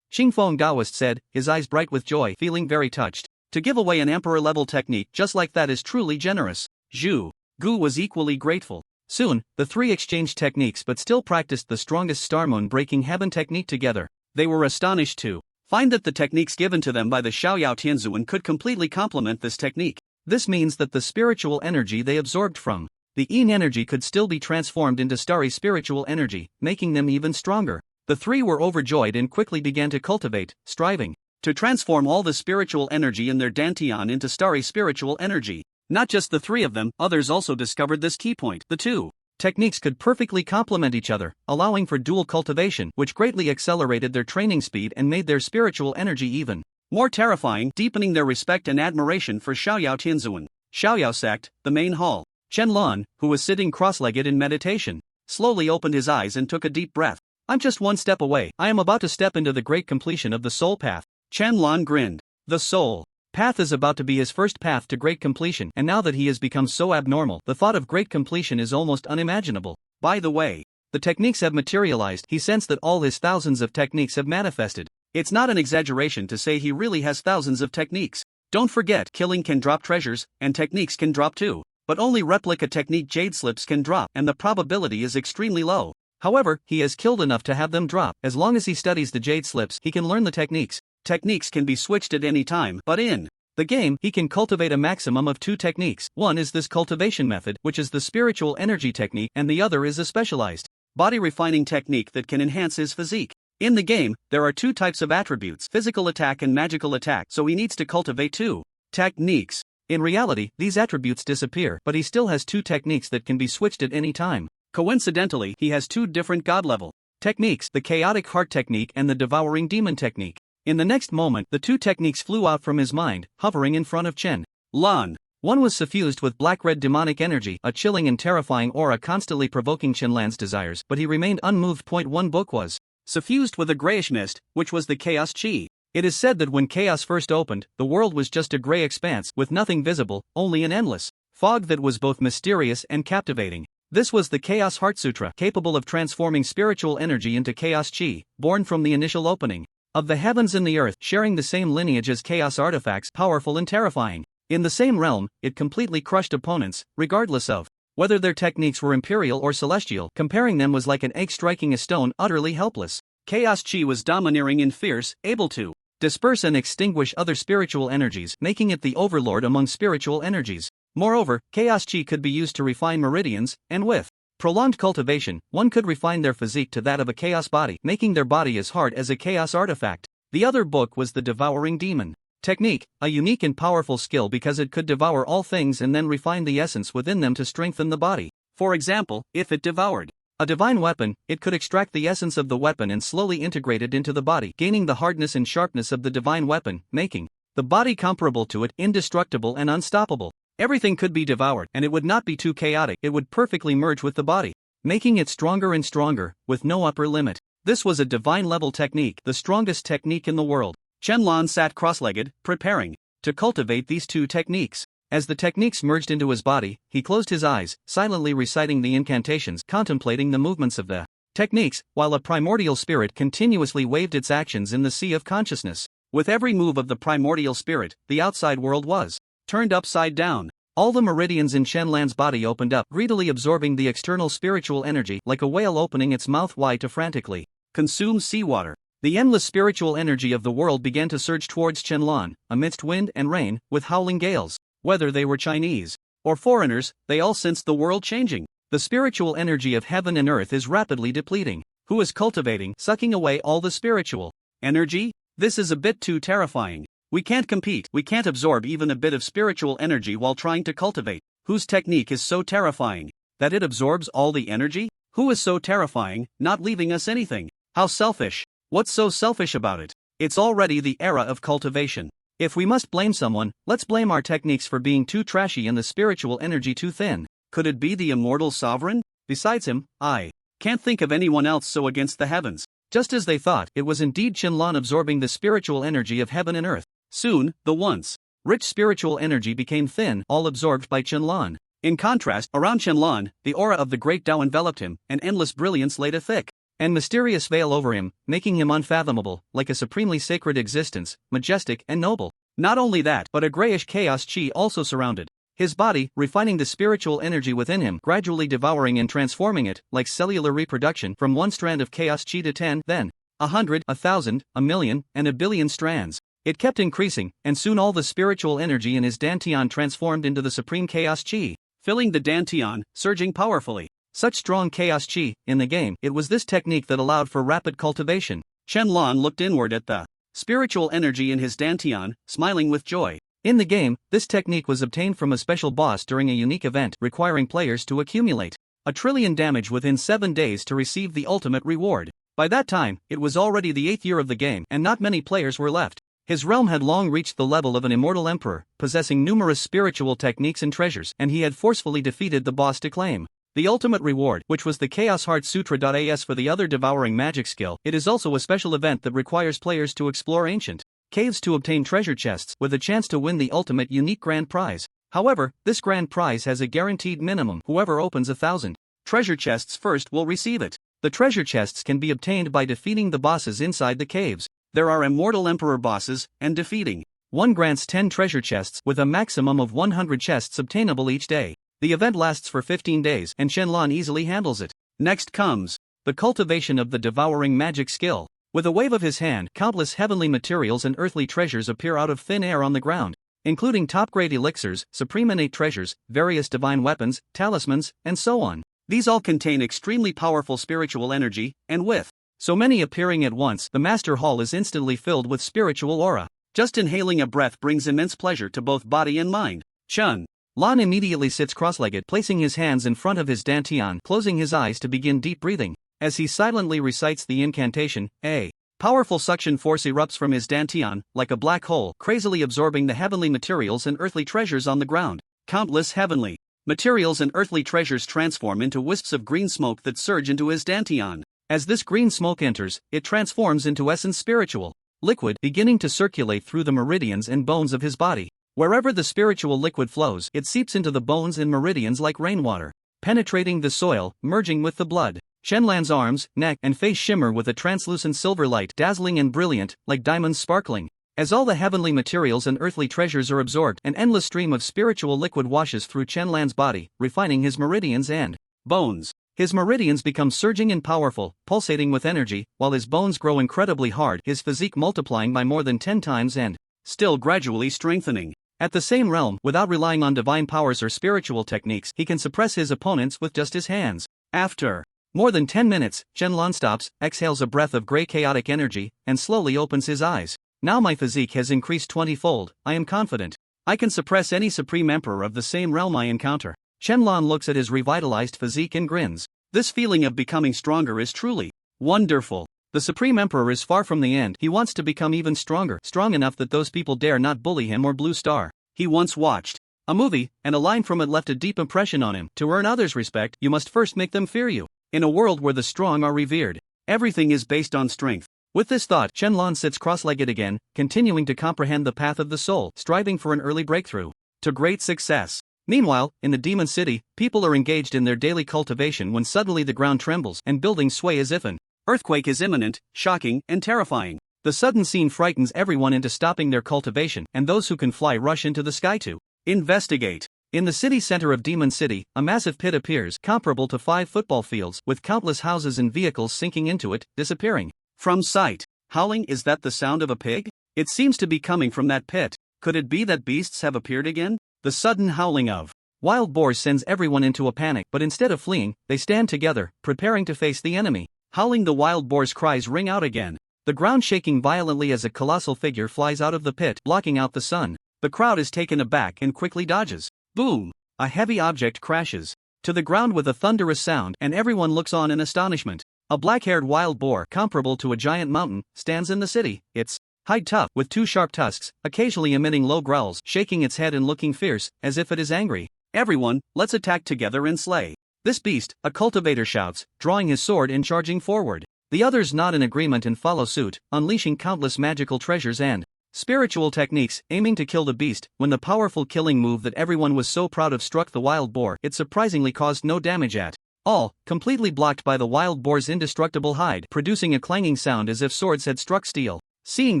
Speaker 1: Qingfeng Taoist said, his eyes bright with joy, feeling very touched.
Speaker 2: To give away an emperor-level technique just like that is truly generous. Zhu Gu was equally grateful.
Speaker 1: Soon, the three exchanged techniques but still practiced the strongest Star Moon Breaking Heaven technique together.
Speaker 2: They were astonished to find that the techniques given to them by the Xiaoyao Tianzuan could completely complement this technique.
Speaker 1: This means that the spiritual energy they absorbed from the Yin energy could still be transformed into starry spiritual energy, making them even stronger. The three were overjoyed and quickly began to cultivate, striving
Speaker 2: to transform all the spiritual energy in their dantian into starry spiritual energy. Not just the three of them, others also discovered this key point. The two
Speaker 1: techniques could perfectly complement each other, allowing for dual cultivation, which greatly accelerated their training speed and made their spiritual energy even
Speaker 2: more terrifying, deepening their respect and admiration for Xiaoyao Tianzuan. Xiaoyao sect, the main hall.
Speaker 1: Chen Lan, who was sitting cross-legged in meditation,
Speaker 2: slowly opened his eyes and took a deep breath.
Speaker 1: I'm just one step away. I am about to step into the great completion of the soul path.
Speaker 2: Chen Lan grinned.
Speaker 1: The soul path is about to be his first path to great completion, and now that he has become so abnormal, the thought of great completion is almost unimaginable.
Speaker 2: By the way,
Speaker 1: the techniques have materialized. He sensed that all his thousands of techniques have manifested.
Speaker 2: It's not an exaggeration to say he really has thousands of techniques. Don't forget, killing can drop treasures, and techniques can drop too. But only replica technique jade slips can drop, and the probability is extremely low.
Speaker 1: However, he has killed enough to have them drop. As long as he studies the jade slips, he can learn the techniques.
Speaker 2: Techniques can be switched at any time, but in
Speaker 1: the game, he can cultivate a maximum of 2 techniques. One is this cultivation method, which is the spiritual energy technique, and the other is a specialized
Speaker 2: body refining technique that can enhance his physique. In the game, there are 2 types of attributes, physical attack and magical attack, so he needs to cultivate 2 techniques.
Speaker 1: In reality, these attributes disappear, but he still has 2 techniques that can be switched at any time.
Speaker 2: Coincidentally, he has 2 different god-level
Speaker 1: techniques, the chaotic heart technique and the devouring demon technique. In the next moment, the 2 techniques flew out from his mind, hovering in front of Chen
Speaker 2: Lan.
Speaker 1: One was suffused with black-red demonic energy, a chilling and terrifying aura constantly provoking Chen Lan's desires, but he remained unmoved. One book was
Speaker 2: suffused with a grayish mist, which was the chaos chi.
Speaker 1: It is said that when chaos first opened, the world was just a gray expanse with nothing visible, only an endless fog that was both mysterious and captivating. This was the Chaos Heart Sutra, capable of transforming spiritual energy into chaos chi, born from the initial opening of the heavens and the earth, sharing the same lineage as chaos artifacts, powerful and terrifying. In the same realm, it completely crushed opponents, regardless of whether their techniques were imperial or celestial. Comparing them was like an egg striking a stone, utterly helpless. Chaos chi was domineering and fierce, able to disperse and extinguish other spiritual energies, making it the overlord among spiritual energies. Moreover, chaos chi could be used to refine meridians, and with prolonged cultivation, one could refine their physique to that of a chaos body, making their body as hard as a chaos artifact. The other book was the Devouring Demon Technique, a unique and powerful skill because it could devour all things and then refine the essence within them to strengthen the body. For example, if it devoured a divine weapon, it could extract the essence of the weapon and slowly integrate it into the body, gaining the hardness and sharpness of the divine weapon, making the body comparable to it, indestructible and unstoppable. Everything could be devoured, and it would not be too chaotic. It would perfectly merge with the body, making it stronger and stronger, with no upper limit. This was a divine-level technique, the strongest technique in the world. Qianlan sat cross-legged, preparing to cultivate these two techniques. As the techniques merged into his body, he closed his eyes, silently reciting the incantations, contemplating the movements of the techniques, while a primordial spirit continuously waved its actions in the sea of consciousness. With every move of the primordial spirit, the outside world was turned upside down. All the meridians in Qianlan's body opened up, greedily absorbing the external spiritual energy, like a whale opening its mouth wide to frantically consume seawater. The endless spiritual energy of the world began to surge towards Qianlan, amidst wind and rain, with howling gales. Whether they were Chinese or foreigners, they all sensed the world changing. The spiritual energy of heaven and earth is rapidly depleting. Who is cultivating, sucking away all the spiritual energy? This is a bit too terrifying. We can't compete, we can't absorb even a bit of spiritual energy while trying to cultivate. Whose technique is so terrifying that it absorbs all the energy? Who is so terrifying, not leaving us anything? How selfish. What's so selfish about it? It's already the era of cultivation. If we must blame someone, let's blame our techniques for being too trashy and the spiritual energy too thin. Could it be the immortal sovereign? Besides him, I can't think of anyone else so against the heavens. Just as they thought, it was indeed Qianlan absorbing the spiritual energy of heaven and earth. Soon, the once rich spiritual energy became thin, all absorbed by Qianlan. In contrast, around Qianlan, the aura of the great Tao enveloped him, an endless brilliance laid a thick and mysterious veil over him, making him unfathomable, like a supremely sacred existence, majestic and noble. Not only that, but a grayish chaos chi also surrounded his body, refining the spiritual energy within him, gradually devouring and transforming it, like cellular reproduction, from one strand of chaos chi to 10, then 100, 1,000, 1,000,000, and 1,000,000,000 strands. It kept increasing, and soon all the spiritual energy in his dantian transformed into the supreme chaos chi, filling the dantian, surging powerfully. Such strong chaos chi, in the game, it was this technique that allowed for rapid cultivation. Qianlan looked inward at the spiritual energy in his dantian, smiling with joy. In the game, this technique was obtained from a special boss during a unique event requiring players to accumulate 1,000,000,000,000 damage within 7 days to receive the ultimate reward. By that time, it was already the 8th year of the game, and not many players were left. His realm had long reached the level of an immortal emperor, possessing numerous spiritual techniques and treasures, and he had forcefully defeated the boss to claim the ultimate reward, which was the Chaos Heart Sutra. As for the other devouring magic skill, it is also a special event that requires players to explore ancient caves to obtain treasure chests, with a chance to win the ultimate unique grand prize. However, this grand prize has a guaranteed minimum. Whoever opens 1,000 treasure chests first will receive it. The treasure chests can be obtained by defeating the bosses inside the caves. There are immortal emperor bosses, and defeating one grants 10 treasure chests, with a maximum of 100 chests obtainable each day. The event lasts for 15 days, and Qianlan easily handles it. Next comes the cultivation of the devouring magic skill. With a wave of his hand, countless heavenly materials and earthly treasures appear out of thin air on the ground, including top-grade elixirs, supreme innate treasures, various divine weapons, talismans, and so on. These all contain extremely powerful spiritual energy, and with so many appearing at once, the Master Hall is instantly filled with spiritual aura. Just inhaling a breath brings immense pleasure to both body and mind. Qianlan immediately sits cross-legged, placing his hands in front of his dantian, closing his eyes to begin deep breathing. As he silently recites the incantation, a powerful suction force erupts from his dantian, like a black hole, crazily absorbing the heavenly materials and earthly treasures on the ground. Countless heavenly materials and earthly treasures transform into wisps of green smoke that surge into his dantian. As this green smoke enters, it transforms into essence spiritual. liquid beginning to circulate through the meridians and bones of his body. Wherever the spiritual liquid flows, it seeps into the bones and meridians like rainwater, penetrating the soil, merging with the blood. Shenlan's arms, neck, and face shimmer with a translucent silver light, dazzling and brilliant, like diamonds sparkling. As all the heavenly materials and earthly treasures are absorbed, an endless stream of spiritual liquid washes through Shenlan's body, refining his meridians and bones. His meridians become surging and powerful, pulsating with energy, while his bones grow incredibly hard, his physique multiplying by more than 10 times and still gradually strengthening. At the same realm, without relying on divine powers or spiritual techniques, he can suppress his opponents with just his hands. After more than 10 minutes, Shenlan stops, exhales a breath of grey chaotic energy, and slowly opens his eyes. Now my physique has increased 20-fold, I am confident. I can suppress any supreme emperor of the same realm I encounter. Shenlan looks at his revitalized physique and grins. This feeling of becoming stronger is truly wonderful. The supreme emperor is far from the end. He wants to become even stronger, strong enough that those people dare not bully him or Blue Star. He once watched a movie, and a line from it left a deep impression on him. To earn others' respect, you must first make them fear you. In a world where the strong are revered, everything is based on strength. With this thought, Shenlan sits cross-legged again, continuing to comprehend the path of the soul, striving for an early breakthrough to great success. Meanwhile, in the Demon City, people are engaged in their daily cultivation when suddenly the ground trembles and buildings sway as if an earthquake is imminent, shocking and terrifying. The sudden scene frightens everyone into stopping their cultivation, and those who can fly rush into the sky to investigate. In the city center of Demon City, a massive pit appears, comparable to 5 football fields, with countless houses and vehicles sinking into it, disappearing from sight. Howling, is that the sound of a pig? It seems to be coming from that pit. Could it be that beasts have appeared again? The sudden howling of wild boars sends everyone into a panic, but instead of fleeing, they stand together, preparing to face the enemy. Howling, the wild boars' cries ring out again, the ground shaking violently as a colossal figure flies out of the pit, blocking out the sun. The crowd is taken aback and quickly dodges. Boom! A heavy object crashes to the ground with a thunderous sound, and everyone looks on in astonishment. A black-haired wild boar, comparable to a giant mountain, stands in the city, its hide tough, with 2 sharp tusks, occasionally emitting low growls, shaking its head and looking fierce, as if it is angry. Everyone, let's attack together and slay this beast, a cultivator shouts, drawing his sword and charging forward. The others nod in agreement and follow suit, unleashing countless magical treasures and spiritual techniques, aiming to kill the beast. When the powerful killing move that everyone was so proud of struck the wild boar, it surprisingly caused no damage at all, completely blocked by the wild boar's indestructible hide, producing a clanging sound as if swords had struck steel. Seeing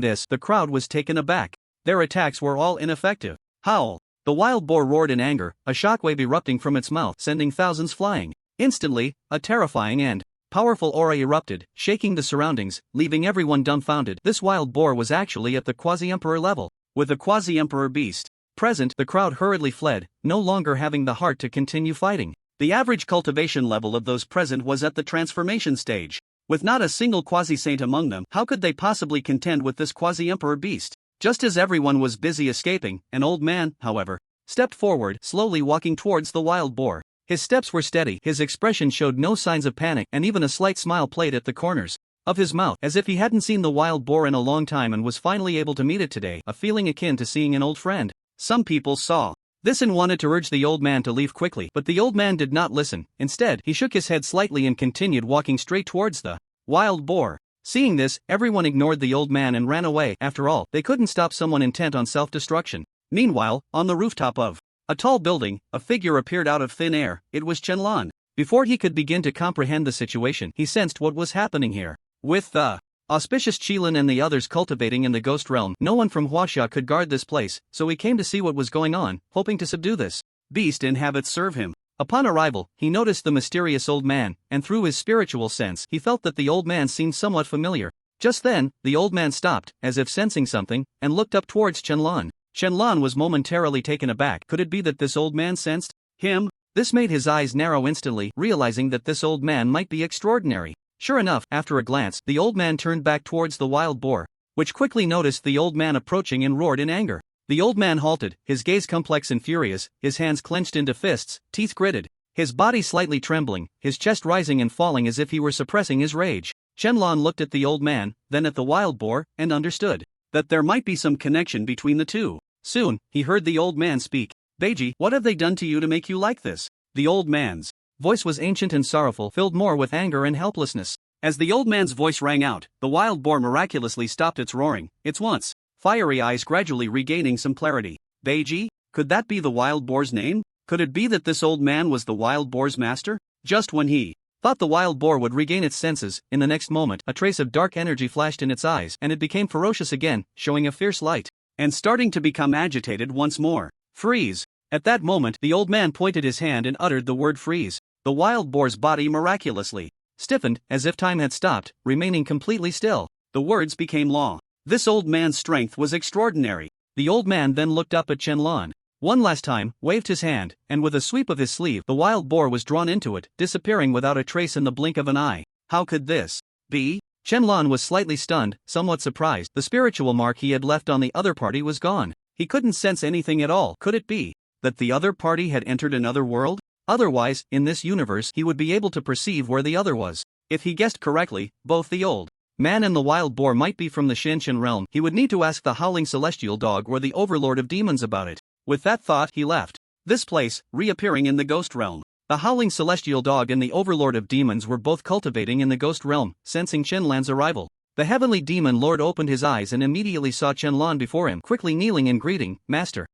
Speaker 1: this, the crowd was taken aback. Their attacks were all ineffective. Howl! The wild boar roared in anger, a shockwave erupting from its mouth, sending thousands flying. Instantly, a terrifying and powerful aura erupted, shaking the surroundings, leaving everyone dumbfounded. This wild boar was actually at the quasi-emperor level. With the quasi-emperor beast present, the crowd hurriedly fled, no longer having the heart to continue fighting. The average cultivation level of those present was at the transformation stage. With not a single quasi-saint among them, how could they possibly contend with this quasi-emperor beast? Just as everyone was busy escaping, an old man, however, stepped forward, slowly walking towards the wild boar. His steps were steady, his expression showed no signs of panic, and even a slight smile played at the corners of his mouth, as if he hadn't seen the wild boar in a long time and was finally able to meet it today, a feeling akin to seeing an old friend. Some people saw this and wanted to urge the old man to leave quickly, but the old man did not listen. Instead, he shook his head slightly and continued walking straight towards the wild boar. Seeing this, everyone ignored the old man and ran away. After all, they couldn't stop someone intent on self-destruction. Meanwhile, on the rooftop of a tall building, a figure appeared out of thin air. It was Shenlan. Before he could begin to comprehend the situation, he sensed what was happening here. With the auspicious Qilin and the others cultivating in the ghost realm, no one from Huaxia could guard this place, so he came to see what was going on, hoping to subdue this beast and have it serve him. Upon arrival, he noticed the mysterious old man, and through his spiritual sense, he felt that the old man seemed somewhat familiar. Just then, the old man stopped, as if sensing something, and looked up towards Shenlan. Shenlan was momentarily taken aback. Could it be that this old man sensed him? This made his eyes narrow instantly, realizing that this old man might be extraordinary. Sure enough, after a glance, the old man turned back towards the wild boar, which quickly noticed the old man approaching and roared in anger. The old man halted, his gaze complex and furious, his hands clenched into fists, teeth gritted, his body slightly trembling, his chest rising and falling as if he were suppressing his rage. Shenlan looked at the old man, then at the wild boar, and understood that there might be some connection between the two. Soon, he heard the old man speak. Beiji, what have they done to you to make you like this? The old man's voice was ancient and sorrowful, filled more with anger and helplessness.
Speaker 2: As the old man's voice rang out, the wild boar miraculously stopped its roaring, its once fiery eyes gradually regaining some clarity. Beiji? Could that be the wild boar's name? Could it be that this old man was the wild boar's master? Just when he thought the wild boar would regain its senses, in the next moment a trace of dark energy flashed in its eyes and it became ferocious again, showing a fierce light, and starting to become agitated once more. Freeze! At that moment the old man pointed his hand and uttered the word freeze. The wild boar's body miraculously stiffened, as if time had stopped, remaining completely still. The words became law. This old man's strength was extraordinary. The old man then looked up at Qianlan. One last time, waved his hand, and with a sweep of his sleeve the wild boar was drawn into it, disappearing without a trace in the blink of an eye. How could this be? Qianlan was slightly stunned, somewhat surprised. The spiritual mark he had left on the other party was gone. He couldn't sense anything at all. Could it be that the other party had entered another world? Otherwise, in this universe he would be able to perceive where the other was. If he guessed correctly, both the old man and the wild boar might be from the Shinshin realm. He would need to ask the howling celestial dog or the overlord of demons about it. With that thought he left this place, reappearing in the ghost realm. The howling celestial dog and the overlord of demons were both cultivating in the ghost realm, sensing Qianlan's arrival. The heavenly demon lord opened his eyes and immediately saw Qianlan before him, quickly kneeling in greeting. Master.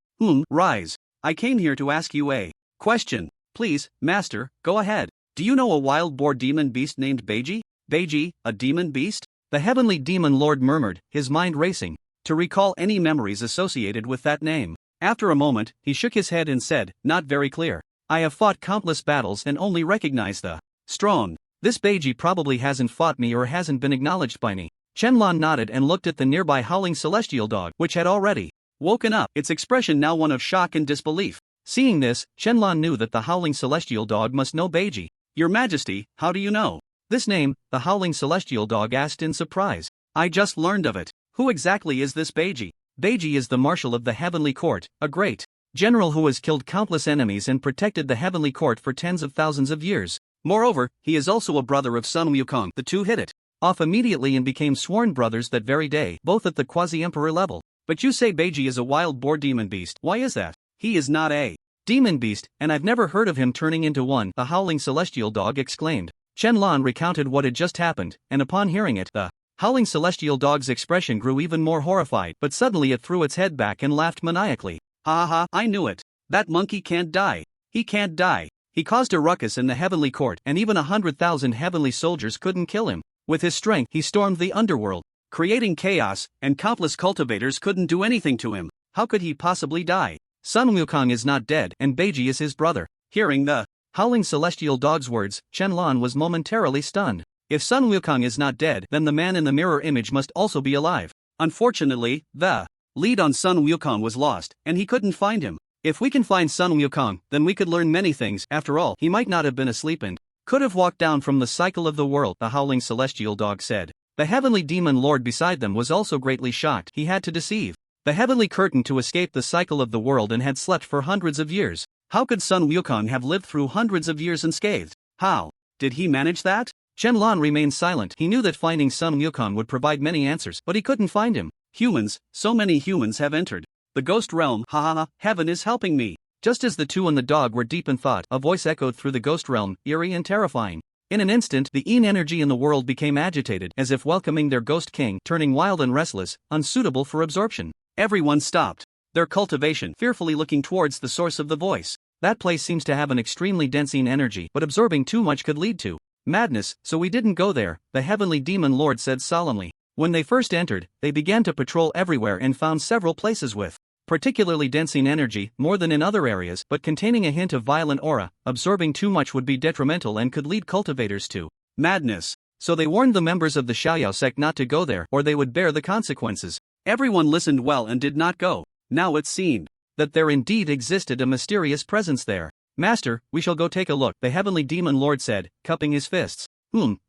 Speaker 2: Rise. I came here to ask you a question. Please, master, go ahead. Do you know a wild boar demon beast named Beiji? Beiji, a demon beast? The heavenly demon lord murmured, his mind racing to recall any memories associated with that name. After a moment, he shook his head and said, not very clear. I have fought countless battles and only recognize the strong. This Beiji probably hasn't fought me or hasn't been acknowledged by me. Qianlan nodded and looked at the nearby howling celestial dog, which had already woken up, its expression now one of shock and disbelief. Seeing this, Qianlan knew that the howling celestial dog must know Beiji. Your Majesty, how do you know this name? The howling celestial dog asked in surprise. I just learned of it. Who exactly is this Beiji? Beiji is the marshal of the heavenly court, a great general who has killed countless enemies and protected the heavenly court for tens of thousands of years. Moreover, he is also a brother of Sun Wukong. The two hit it off immediately and became sworn brothers that very day, both at the quasi-emperor level. But you say Beiji is a wild boar demon beast. Why is that? He is not a demon beast, and I've never heard of him turning into one, the howling celestial dog exclaimed. Qianlan recounted what had just happened, and upon hearing it, the howling celestial dog's expression grew even more horrified, but suddenly it threw its head back and laughed maniacally. Ha ha, I knew it. That monkey can't die. He can't die. He caused a ruckus in the heavenly court, and even 100,000 heavenly soldiers couldn't kill him. With his strength, he stormed the underworld, creating chaos, and countless cultivators couldn't do anything to him. How could he possibly die? Sun Wukong is not dead, and Beiji is his brother. Hearing the howling celestial dog's words, Qianlan was momentarily stunned. If Sun Wukong is not dead, then the man in the mirror image must also be alive. Unfortunately, the lead on Sun Wukong was lost, and he couldn't find him. If we can find Sun Wukong, then we could learn many things. After all, he might not have been asleep and could have walked down from the cycle of the world, the howling celestial dog said. The heavenly demon lord beside them was also greatly shocked. He had to deceive the heavenly curtain to escape the cycle of the world and had slept for hundreds of years. How could Sun Wukong have lived through hundreds of years unscathed? How did he manage that? Qianlan remained silent. He knew that finding Sun Wukong would provide many answers, but he couldn't find him. Humans, so many humans have entered the ghost realm. Ha ha ha, heaven is helping me. Just as the two and the dog were deep in thought, a voice echoed through the ghost realm, eerie and terrifying. In an instant, the Yin energy in the world became agitated, as if welcoming their ghost king, turning wild and restless, unsuitable for absorption. Everyone stopped their cultivation, fearfully looking towards the source of the voice. That place seems to have an extremely dense Yin energy, but absorbing too much could lead to madness, so we didn't go there, the heavenly demon lord said solemnly. When they first entered, they began to patrol everywhere and found several places with particularly dense Yin energy, more than in other areas, but containing a hint of violent aura. Absorbing too much would be detrimental and could lead cultivators to madness. So they warned the members of the Xiaoyao sect not to go there, or they would bear the consequences. Everyone listened well and did not go. Now it seemed that there indeed existed a mysterious presence there. Master, we shall go take a look, the heavenly demon lord said, cupping his fists.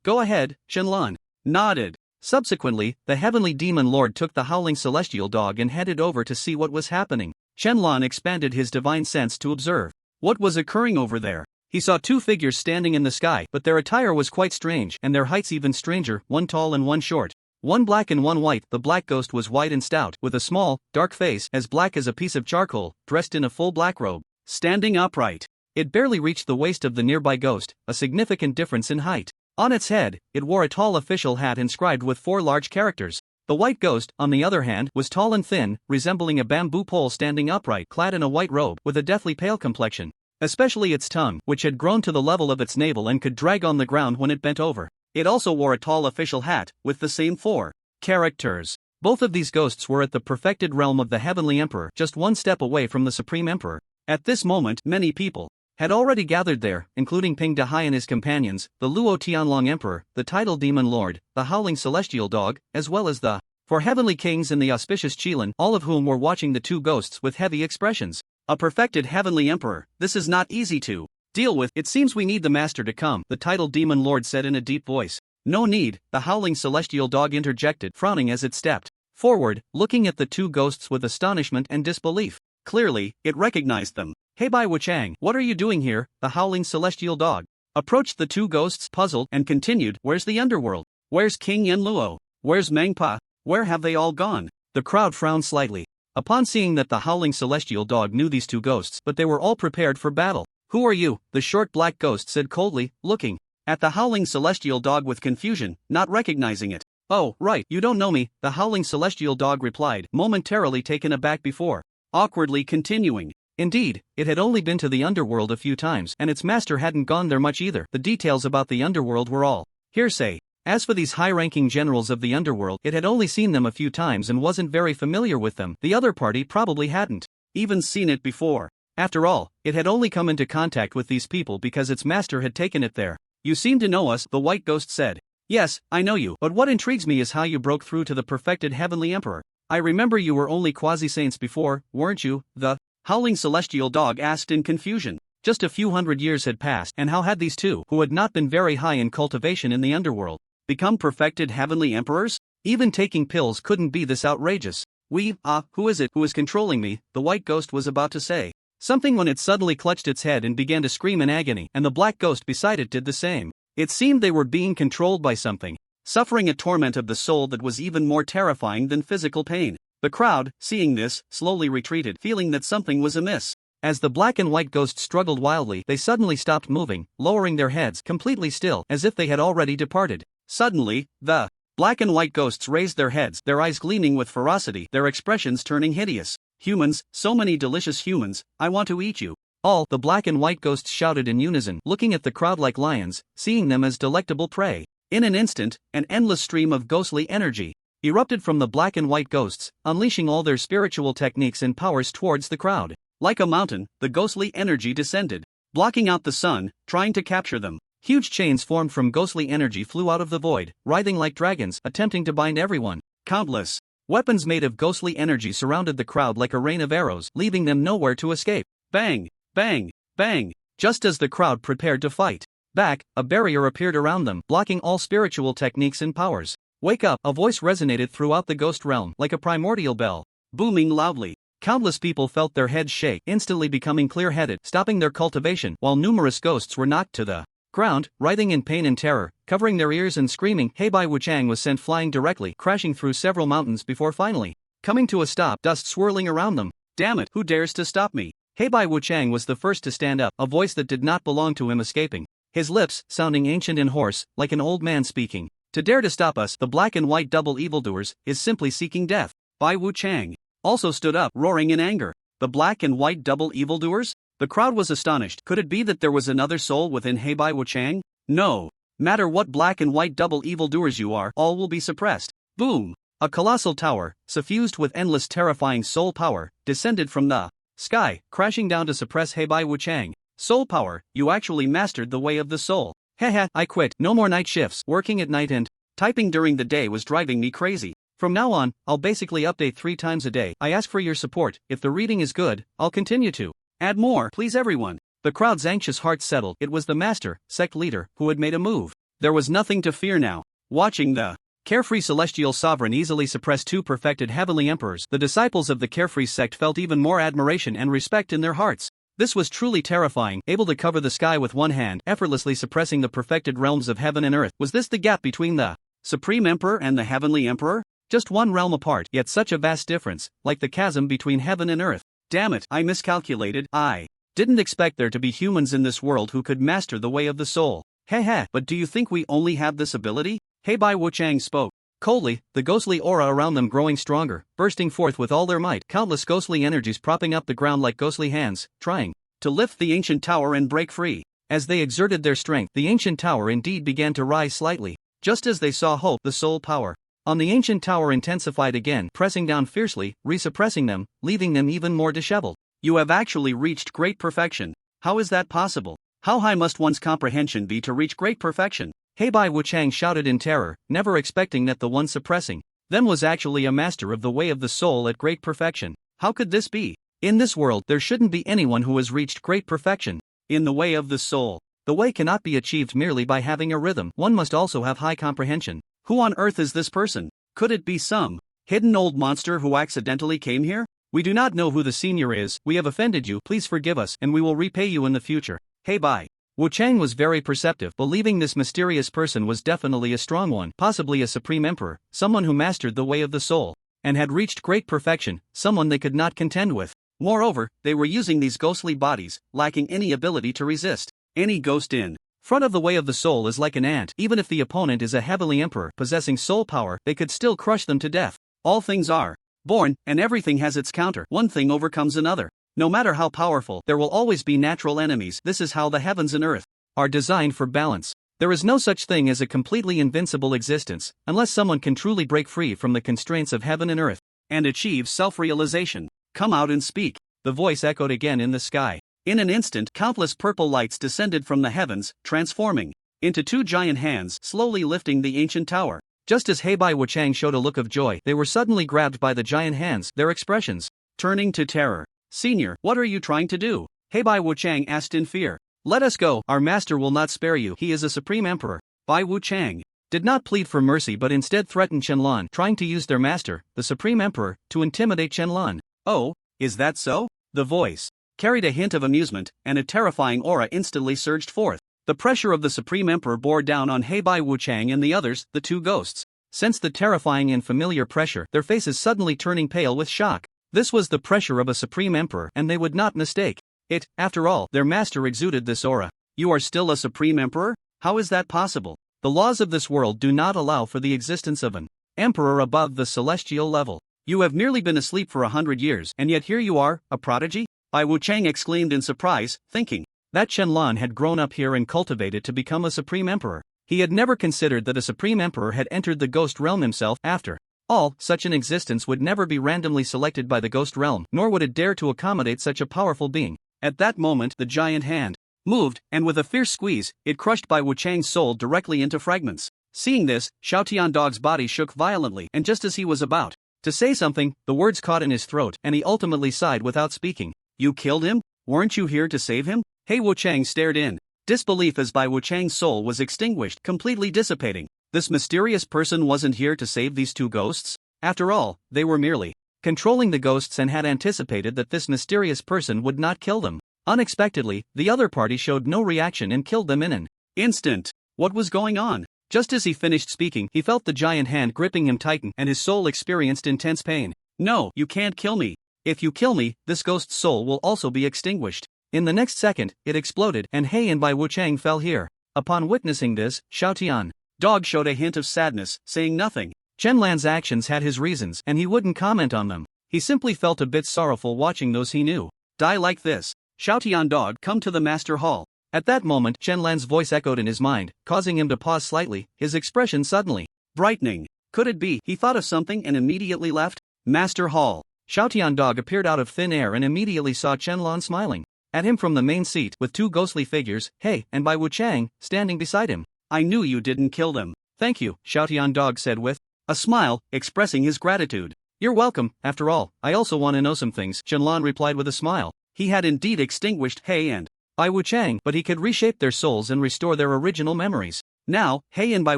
Speaker 2: Go ahead, Qianlan nodded. Subsequently, the heavenly demon lord took the howling celestial dog and headed over to see what was happening. Qianlan expanded his divine sense to observe what was occurring over there. He saw two figures standing in the sky, but their attire was quite strange, and their heights even stranger, one tall and one short. One black and one white. The black ghost was white and stout, with a small, dark face, as black as a piece of charcoal, dressed in a full black robe, standing upright. It barely reached the waist of the nearby ghost, a significant difference in height.
Speaker 1: On its head, it wore a tall official hat inscribed with 4 large characters. The white ghost, on the other hand, was tall and thin, resembling a bamboo pole standing upright, clad in a white robe, with a deathly pale complexion. Especially its tongue, which had grown to the level of its navel and could drag on the ground when it bent over. It also wore a tall official hat, with the same 4 characters. Both of these ghosts were at the perfected realm of the Heavenly Emperor, just one step away from the Supreme Emperor. At this moment, many people had already gathered there, including Ping Dehai and his companions, the Luo Tianlong Emperor, the Tidal Demon Lord, the Howling Celestial Dog, as well as the 4 Heavenly Kings and the Auspicious Qilin, all of whom were watching the 2 ghosts with heavy expressions. A perfected Heavenly Emperor, this is not easy to deal with. It seems we need the Master to come, the Tidal Demon Lord said in a deep voice. No need, the Howling Celestial Dog interjected, frowning as it stepped forward, looking at the 2 ghosts with astonishment and disbelief. Clearly, it recognized them. Hey Bai Wuchang, what are you doing here? The Howling Celestial Dog approached the 2 ghosts, puzzled, and continued, where's the underworld? Where's King Yen Luo? Where's Mangpa? Where have they all gone? The crowd frowned slightly upon seeing that the Howling Celestial Dog knew these 2 ghosts, but they were all prepared for battle. Who are you? The short black ghost said coldly, looking at the Howling Celestial Dog with confusion, not recognizing it. Oh, right, you don't know me, the Howling Celestial Dog replied, momentarily taken aback before awkwardly continuing. Indeed, it had only been to the underworld a few times, and its master hadn't gone there much either. The details about the underworld were all hearsay. As for these high-ranking generals of the underworld, it had only seen them a few times and wasn't very familiar with them. The other party probably hadn't even seen it before. After all, it had only come into contact with these people because its master had taken it there. You seem to know us, the white ghost said. Yes, I know you, but what intrigues me is how you broke through to the perfected Heavenly Emperor. I remember you were only quasi-saints before, weren't you? The Howling Celestial Dog asked in confusion. Just a few hundred years had passed, and how had these 2, who had not been very high in cultivation in the underworld, become perfected Heavenly Emperors? Even taking pills couldn't be this outrageous. Who is it who is controlling me? The white ghost was about to say something when it suddenly clutched its head and began to scream in agony, and the black ghost beside it did the same. It seemed they were being controlled by something, suffering a torment of the soul that was even more terrifying than physical pain. The crowd, seeing this, slowly retreated, feeling that something was amiss. As the black and white ghosts struggled wildly, they suddenly stopped moving, lowering their heads, completely still, as if they had already departed. Suddenly, the black and white ghosts raised their heads, their eyes gleaming with ferocity, their expressions turning hideous. Humans, so many delicious humans, I want to eat you. All the black and white ghosts shouted in unison, looking at the crowd like lions, seeing them as delectable prey. In an instant, an endless stream of ghostly energy erupted from the black and white ghosts, unleashing all their spiritual techniques and powers towards the crowd. Like a mountain, the ghostly energy descended, blocking out the sun, trying to capture them. Huge chains formed from ghostly energy flew out of the void, writhing like dragons, attempting to bind everyone. Countless weapons made of ghostly energy surrounded the crowd like a rain of arrows, leaving them nowhere to escape. Bang! Bang! Bang! Just as the crowd prepared to fight back, a barrier appeared around them, blocking all spiritual techniques and powers. Wake up! A voice resonated throughout the ghost realm, like a primordial bell, booming loudly. Countless people felt their heads shake, instantly becoming clear-headed, stopping their cultivation, while numerous ghosts were knocked to the ground, writhing in pain and terror, covering their ears and screaming. Hei Bai Wuchang was sent flying directly, crashing through several mountains before finally coming to a stop, dust swirling around them. Damn it, who dares to stop me? Hei Bai Wuchang was the first to stand up, a voice that did not belong to him escaping. His lips, sounding ancient and hoarse, like an old man speaking. To dare to stop us, the black and white double evildoers, is simply seeking death. Bai Wuchang also stood up, roaring in anger. The black and white double evildoers? The crowd was astonished. Could it be that there was another soul within Hei Bai Wuchang? No. Matter what black and white double evildoers you are, all will be suppressed. Boom! A colossal tower, suffused with endless terrifying soul power, descended from the sky, crashing down to suppress Hei Bai Wuchang. Soul power, you actually mastered the way of the soul. Heh, I quit. No more night shifts. Working at night and typing during the day was driving me crazy. From now on, I'll basically update 3 times a day. I ask for your support. If the reading is good, I'll continue to add more. Please everyone. The crowd's anxious hearts settled. It was the master, sect leader, who had made a move. There was nothing to fear now. Watching the carefree celestial sovereign easily suppress 2 perfected heavenly emperors, the disciples of the carefree sect felt even more admiration and respect in their hearts. This was truly terrifying, able to cover the sky with one hand, effortlessly suppressing the perfected realms of heaven and earth. Was this the gap between the Supreme Emperor and the Heavenly Emperor? Just one realm apart, yet such a vast difference, like the chasm between heaven and earth. Damn it, I miscalculated. I didn't expect there to be humans in this world who could master the way of the soul.
Speaker 2: Heh, but do you think we only have this ability? Hey Bai Wuchang spoke. Coldly, the ghostly aura around them growing stronger, bursting forth with all their might, countless ghostly energies propping up the ground like ghostly hands, trying to lift the ancient tower and break free. As they exerted their strength, the ancient tower indeed began to rise slightly, just as they saw hope, the soul power on the ancient tower intensified again, pressing down fiercely, resuppressing them, leaving them even more disheveled. You have actually reached great perfection. How is that possible? How high must one's comprehension be to reach great perfection? Heibai Wuchang shouted in terror, never expecting that the one suppressing them was actually a master of the way of the soul at great perfection. How could this be? In this world, there shouldn't be anyone who has reached great perfection in the way of the soul. The way cannot be achieved merely by having a rhythm. One must also have high comprehension. Who on earth is this person? Could it be some hidden old monster who accidentally came here? We do not know who the senior is. We have offended you. Please forgive us, and we will repay you in the future. Heibai Wuchang was very perceptive, believing this mysterious person was definitely a strong one, possibly a supreme emperor, someone who mastered the way of the soul and had reached great perfection, someone they could not contend with. Moreover, they were using these ghostly bodies, lacking any ability to resist. Any ghost in front of the way of the soul is like an ant. Even if the opponent is a heavenly emperor possessing soul power, they could still crush them to death. All things are born, and everything has its counter. One thing overcomes another. No matter how powerful, there will always be natural enemies. This is how the heavens and earth are designed for balance. There is no such thing as a completely invincible existence, unless someone can truly break free from the constraints of heaven and earth and achieve self-realization. Come out and speak. The voice echoed again in the sky. In an instant, countless purple lights descended from the heavens, transforming into two giant hands, slowly lifting the ancient tower. Just as Heibai Wuchang showed a look of joy, they were suddenly grabbed by the giant hands, their expressions turning to terror. Senior, what are you trying to do? Heibai Wuchang asked in fear. Let us go, our master will not spare you. He is a supreme emperor. Bai Wuchang did not plead for mercy but instead threatened Qianlan, trying to use their master, the supreme emperor, to intimidate Qianlan. Oh, is that so? The voice carried a hint of amusement, and a terrifying aura instantly surged forth. The pressure of the supreme emperor bore down on Heibai Wuchang and the others, the two ghosts. Sensed the terrifying and familiar pressure, their faces suddenly turning pale with shock. This was the pressure of a supreme emperor, and they would not mistake it. After all, their master exuded this aura. You are still a supreme emperor? How is that possible? The laws of this world do not allow for the existence of an emperor above the celestial level. You have merely been asleep for 100 years, and yet here you are, a prodigy? Bai Wuchang exclaimed in surprise, thinking that Qianlan had grown up here and cultivated to become a supreme emperor. He had never considered that a supreme emperor had entered the ghost realm himself. After all, such an existence would never be randomly selected by the ghost realm, nor would it dare to accommodate such a powerful being. At that moment, the giant hand moved, and with a fierce squeeze, it crushed Bai Wuchang's soul directly into fragments. Seeing this, Xiao Dog's body shook violently, and just as he was about to say something, the words caught in his throat, and he ultimately sighed without speaking. You killed him? Weren't you here to save him? Hei Wuchang stared in disbelief as Bai Wuchang's soul was extinguished, completely dissipating. This mysterious person wasn't here to save these two ghosts? After all, they were merely controlling the ghosts and had anticipated that this mysterious person would not kill them. Unexpectedly, the other party showed no reaction and killed them in an instant. What was going on? Just as he finished speaking, he felt the giant hand gripping him tighten, and his soul experienced intense pain. No, you can't kill me. If you kill me, this ghost's soul will also be extinguished. In the next second, it exploded, and Hei and Bai Wuchang fell here. Upon witnessing this, Xiao Dog showed a hint of sadness, saying nothing. Qianlan's actions had his reasons, and he wouldn't comment on them. He simply felt a bit sorrowful watching those he knew die like this. Xiao Dog, come to the master hall. At that moment, Qianlan's voice echoed in his mind, causing him to pause slightly, his expression suddenly brightening. Could it be? He thought of something and immediately left. Master hall. Xiao Dog appeared out of thin air and immediately saw Qianlan smiling at him from the main seat, with two ghostly figures, Hei and Bai Wuchang, standing beside him. I knew you didn't kill them. Thank you, Xiao Dog said with a smile, expressing his gratitude. You're welcome. After all, I also want to know some things, Qianlan replied with a smile. He had indeed extinguished Hei and Bai Wuchang, but he could reshape their souls and restore their original memories. Now, Hei and Bai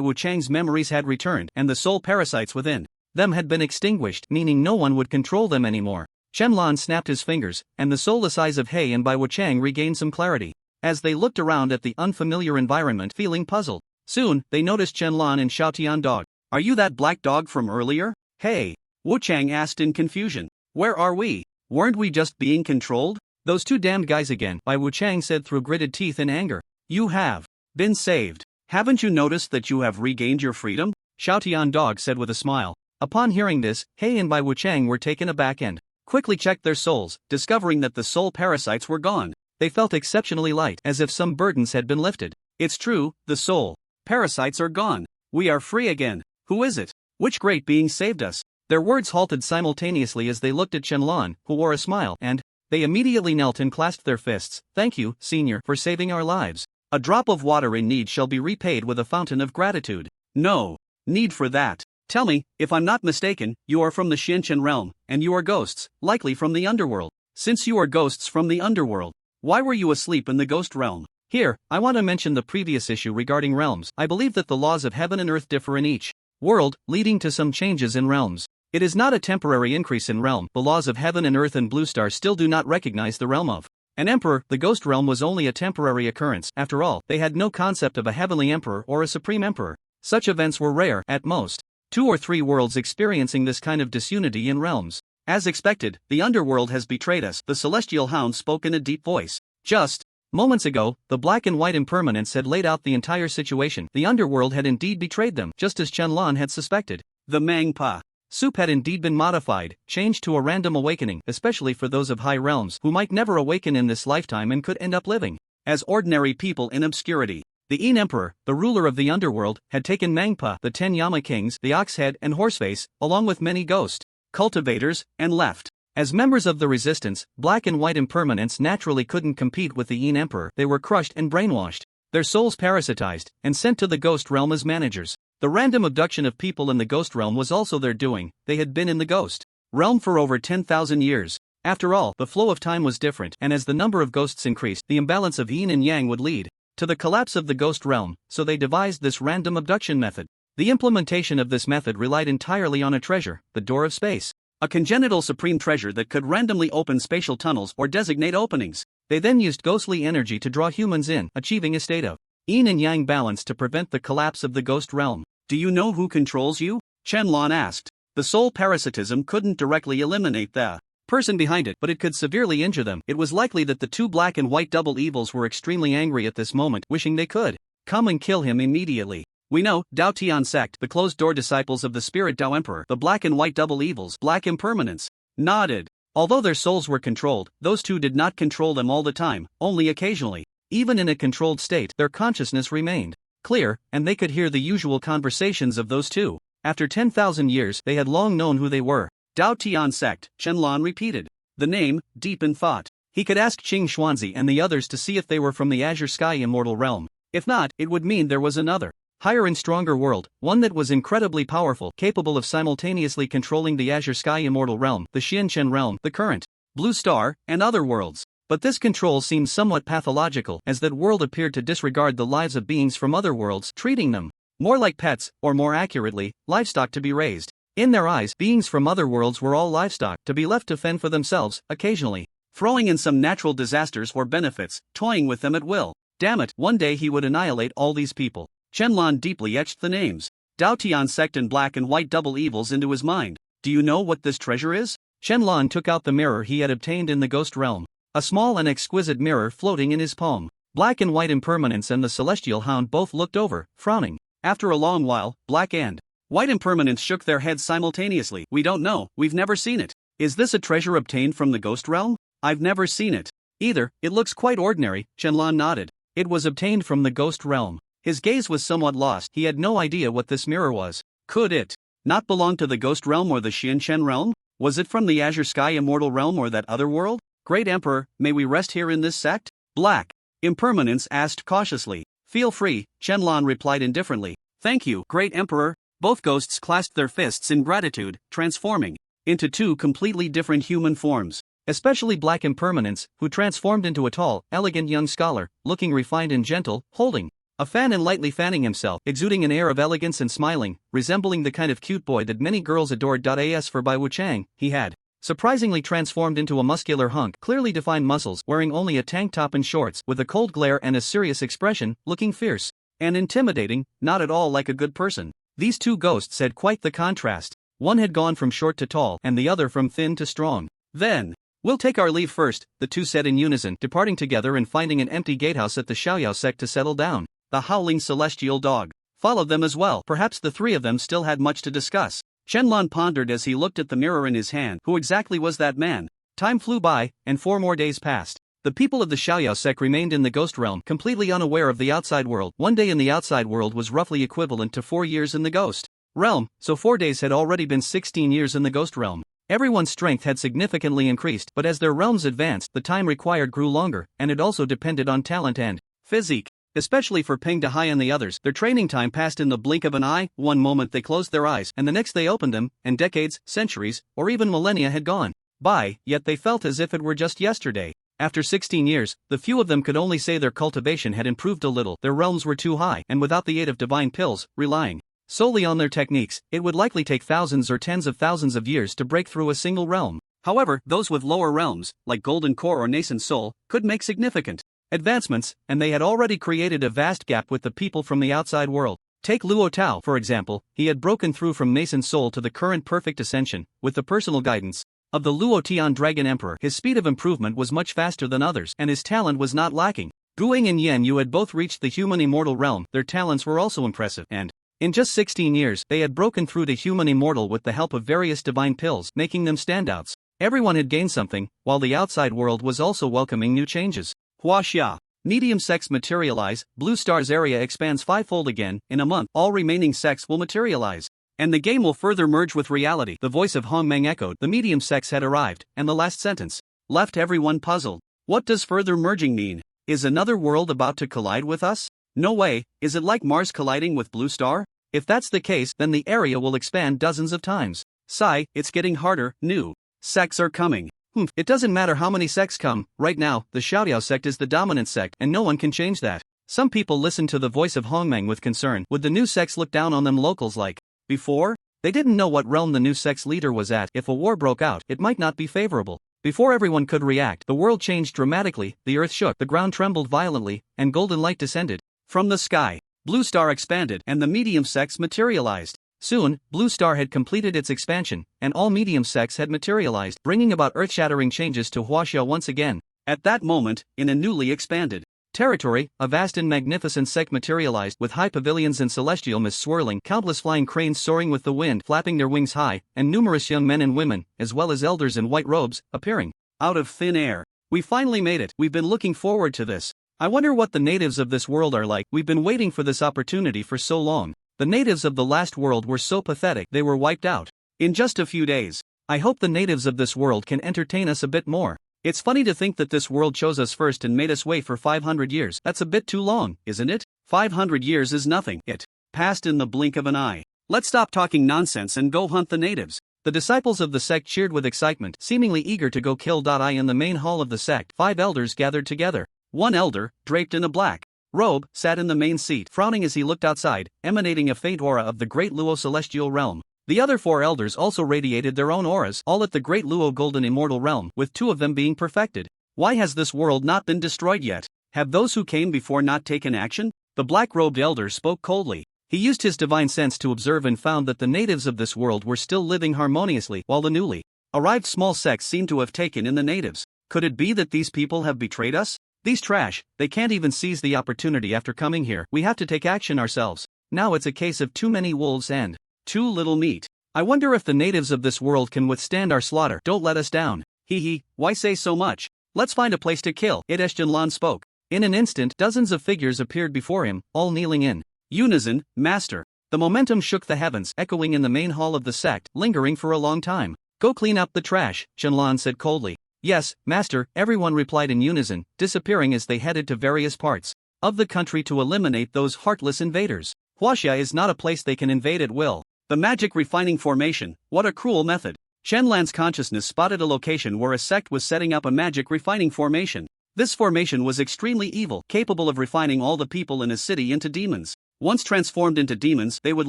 Speaker 2: Wuchang's memories had returned, and the soul parasites within them had been extinguished, meaning no one would control them anymore. Qianlan snapped his fingers, and the soulless eyes of Hei and Bai Wuchang regained some clarity. As they looked around at the unfamiliar environment, feeling puzzled, soon they noticed Qianlan and Xiao Dog. Are you that black dog from earlier? Hey, Wuchang asked in confusion. Where are we? Weren't we just being controlled? Those two damned guys again, Bai Wuchang said through gritted teeth in anger. You have Been saved. Haven't you noticed that you have regained your freedom? Xiao Tian Dog said with a smile. Upon hearing this, He and Bai Wuchang were taken aback and quickly checked their souls, discovering that the soul parasites were gone. They felt exceptionally light, as if some burdens had been lifted. It's true, the soul parasites are gone. We are free again. Who is it? Which great being saved us? Their words halted simultaneously as they looked at Qianlan, who wore a smile, and they immediately knelt and clasped their fists. Thank you, Senior, for saving our lives. A drop of water in need shall be repaid with a fountain of gratitude. No need for that. Tell me, if I'm not mistaken, you are from the Xianchen realm, and you are ghosts, likely from the underworld. Since you are ghosts from the underworld, why were you asleep in the ghost realm? Here, I want to mention the previous issue regarding realms. I believe that the laws of heaven and earth differ in each world, leading to some changes in realms. It is not a temporary increase in realm. The laws of heaven and earth and Blue Star still do not recognize the realm of an emperor. The ghost realm was only a temporary occurrence. After all, they had no concept of a heavenly emperor or a supreme emperor. Such events were rare, at most 2 or 3 worlds experiencing this kind of disunity in realms. As expected, the underworld has betrayed us, the celestial hound spoke in a deep voice. Just moments ago, the black and white impermanence had laid out the entire situation. The underworld had indeed betrayed them, just as Qianlan had suspected. The Mangpa soup had indeed been modified, changed to a random awakening, especially for those of high realms who might never awaken in this lifetime and could end up living as ordinary people in obscurity. The Yin Emperor, the ruler of the underworld, had taken Mangpa, the 10 Yama kings, the Oxhead and Horseface, along with many ghost cultivators, and left. As members of the resistance, black and white impermanence naturally couldn't compete with the Yin Emperor. They were crushed and brainwashed, their souls parasitized, and sent to the ghost realm as managers. The random abduction of people in the ghost realm was also their doing. They had been in the ghost realm for over 10,000 years. After all, the flow of time was different, and as the number of ghosts increased, the imbalance of yin and yang would lead to the collapse of the ghost realm, so they devised this random abduction method. The implementation of this method relied entirely on a treasure, the door of space. A congenital supreme treasure that could randomly open spatial tunnels or designate openings. They then used ghostly energy to draw humans in, achieving a state of yin and yang balance to prevent the collapse of the ghost realm. Do you know who controls you? Qianlan asked. The soul parasitism couldn't directly eliminate the person behind it, but it could severely injure them. It was likely that the 2 black and white double evils were extremely angry at this moment, wishing they could come and kill him immediately. We know, Dao Tian sect, the closed-door disciples of the spirit Dao Emperor, the black and white double evils, black impermanence, nodded. Although their souls were controlled, those 2 did not control them all the time, only occasionally. Even in a controlled state, their consciousness remained clear, and they could hear the usual conversations of those 2. After 10,000 years, they had long known who they were. Dao Tian sect, Qianlan repeated. The name, deep in thought. He could ask Qing Xuanzi and the others to see if they were from the Azure Sky Immortal Realm. If not, it would mean there was another, higher and stronger world, one that was incredibly powerful, capable of simultaneously controlling the Azure Sky Immortal Realm, the Xianchen Realm, the current Blue Star, and other worlds. But this control seemed somewhat pathological, as that world appeared to disregard the lives of beings from other worlds, treating them more like pets, or more accurately, livestock to be raised. In their eyes, beings from other worlds were all livestock, to be left to fend for themselves, occasionally throwing in some natural disasters or benefits, toying with them at will. Damn it, one day he would annihilate all these people. Qianlan deeply etched the names Dao Tian sect and black and white double evils into his mind. Do you know what this treasure is? Qianlan took out the mirror he had obtained in the ghost realm. A small and exquisite mirror floating in his palm. Black and white impermanence and the celestial hound both looked over, frowning. After a long while, black and white impermanence shook their heads simultaneously. We don't know, we've never seen it. Is this a treasure obtained from the ghost realm? I've never seen it either. It looks quite ordinary. Qianlan nodded. It was obtained from the ghost realm. His gaze was somewhat lost. He had no idea what this mirror was. Could it not belong to the ghost realm or the Xianchen realm? Was it from the Azure Sky Immortal Realm or that other world? Great Emperor, may we rest here in this sect? Black impermanence asked cautiously. Feel free, Qianlan replied indifferently. Thank you, Great Emperor. Both ghosts clasped their fists in gratitude, transforming into 2 completely different human forms. Especially black impermanence, who transformed into a tall, elegant young scholar, looking refined and gentle, holding a fan and lightly fanning himself, exuding an air of elegance and smiling, resembling the kind of cute boy that many girls adored. As for Bai Wuchang, he had surprisingly transformed into a muscular hunk, clearly defined muscles, wearing only a tank top and shorts, with a cold glare and a serious expression, looking fierce and intimidating, not at all like a good person. These 2 ghosts had quite the contrast. One had gone from short to tall, and the other from thin to strong. Then, we'll take our leave first, the 2 said in unison, departing together and finding an empty gatehouse at the Xiaoyao sect to settle down. the howling celestial dog, followed them as well. Perhaps the three of them still had much to discuss. Shenlong pondered as he looked at the mirror in his hand. Who exactly was that man? Time flew by, and 4 more days passed. The people of the Xiaoyao sect remained in the ghost realm, completely unaware of the outside world. 1 day in the outside world was roughly equivalent to 4 years in the ghost realm, so 4 days had already been 16 years in the ghost realm. Everyone's strength had significantly increased, but as their realms advanced, the time required grew longer, and it also depended on talent and physique. Especially for Ping Dehai and the others, their training time passed in the blink of an eye. One moment they closed their eyes, and the next they opened them, and decades, centuries, or even millennia had gone by, yet they felt as if it were just yesterday. After 16 years, the few of them could only say their cultivation had improved a little. Their realms were too high, and without the aid of divine pills, relying solely on their techniques, it would likely take thousands or tens of thousands of years to break through a single realm. However, those with lower realms, like Golden Core or Nascent Soul, could make significant advancements, and they had already created a vast gap with the people from the outside world. Take Luo Tao, for example. He had broken through from Nascent Soul to the current perfect ascension, with the personal guidance of the Luo Tian Dragon Emperor. His speed of improvement was much faster than others, and his talent was not lacking. Guiying and Yan Yu had both reached the human immortal realm. Their talents were also impressive, and in just 16 years, they had broken through to human immortal with the help of various divine pills, making them standouts. Everyone had gained something, while the outside world was also welcoming new changes. Huaxia. Medium sects materialize. Blue Star's area expands 5-fold again. In a month, all remaining sects will materialize, and the game will further merge with reality. The voice of Hong Meng echoed. The medium sects had arrived, and the last sentence left everyone puzzled. What does further merging mean? Is another world about to collide with us? No way. Is it like Mars colliding with Blue Star? If that's the case, then the area will expand dozens of times. Sigh, it's getting harder. New sects are coming. It doesn't matter how many sects come. Right now, the Xiaoyao sect is the dominant sect, and no one can change that. Some people listened to the voice of Hongmeng with concern. Would the new sects look down on them locals like before? They didn't know what realm the new sect's leader was at. If a war broke out, it might not be favorable. Before everyone could react, the world changed dramatically. The earth shook, the ground trembled violently, and golden light descended from the sky. Blue Star expanded, and the medium sects materialized. Soon, Blue Star had completed its expansion, and all medium sects had materialized, bringing about earth-shattering changes to Huaxia once again. At that moment, in a newly expanded territory, a vast and magnificent sect materialized, with high pavilions and celestial mist swirling, countless flying cranes soaring with the wind, flapping their wings high, and numerous young men and women, as well as elders in white robes, appearing out of thin air. We finally made it. We've been looking forward to this. I wonder what the natives of this world are like. We've been waiting for this opportunity for so long. The natives of the last world were so pathetic, they were wiped out in just a few days. I hope the natives of this world can entertain us a bit more. It's funny to think that this world chose us first and made us wait for 500 years. That's a bit too long, isn't it? 500 years is nothing. It passed in the blink of an eye. Let's stop talking nonsense and go hunt the natives. The disciples of the sect cheered with excitement, seemingly eager to go kill. I in the main hall of the sect, 5 elders gathered together. One elder, draped in a black robe, sat in the main seat, frowning as he looked outside, emanating a faint aura of the great Luo celestial realm. The other 4 elders also radiated their own auras, all at the great Luo golden immortal realm, with 2 of them being perfected. Why has this world not been destroyed yet? Have those who came before not taken action? The black-robed elder spoke coldly. He used his divine sense to observe and found that the natives of this world were still living harmoniously, while the newly arrived small sects seemed to have taken in the natives. Could it be that these people have betrayed us? These trash, they can't even seize the opportunity after coming here. We have to take action ourselves. Now it's a case of too many wolves and too little meat. I wonder if the natives of this world can withstand our slaughter. Don't let us down. Hee, why say so much? Let's find a place to kill. Ideshjanlan spoke. In an instant, dozens of figures appeared before him, all kneeling in unison. Master. The momentum shook the heavens, echoing in the main hall of the sect, lingering for a long time. Go clean up the trash, Shenlan said coldly. Yes, master, everyone replied in unison, disappearing as they headed to various parts of the country to eliminate those heartless invaders. Huaxia is not a place they can invade at will. The magic refining formation, what a cruel method. Shenlan's consciousness spotted a location where a sect was setting up a magic refining formation. This formation was extremely evil, capable of refining all the people in a city into demons. Once transformed into demons, they would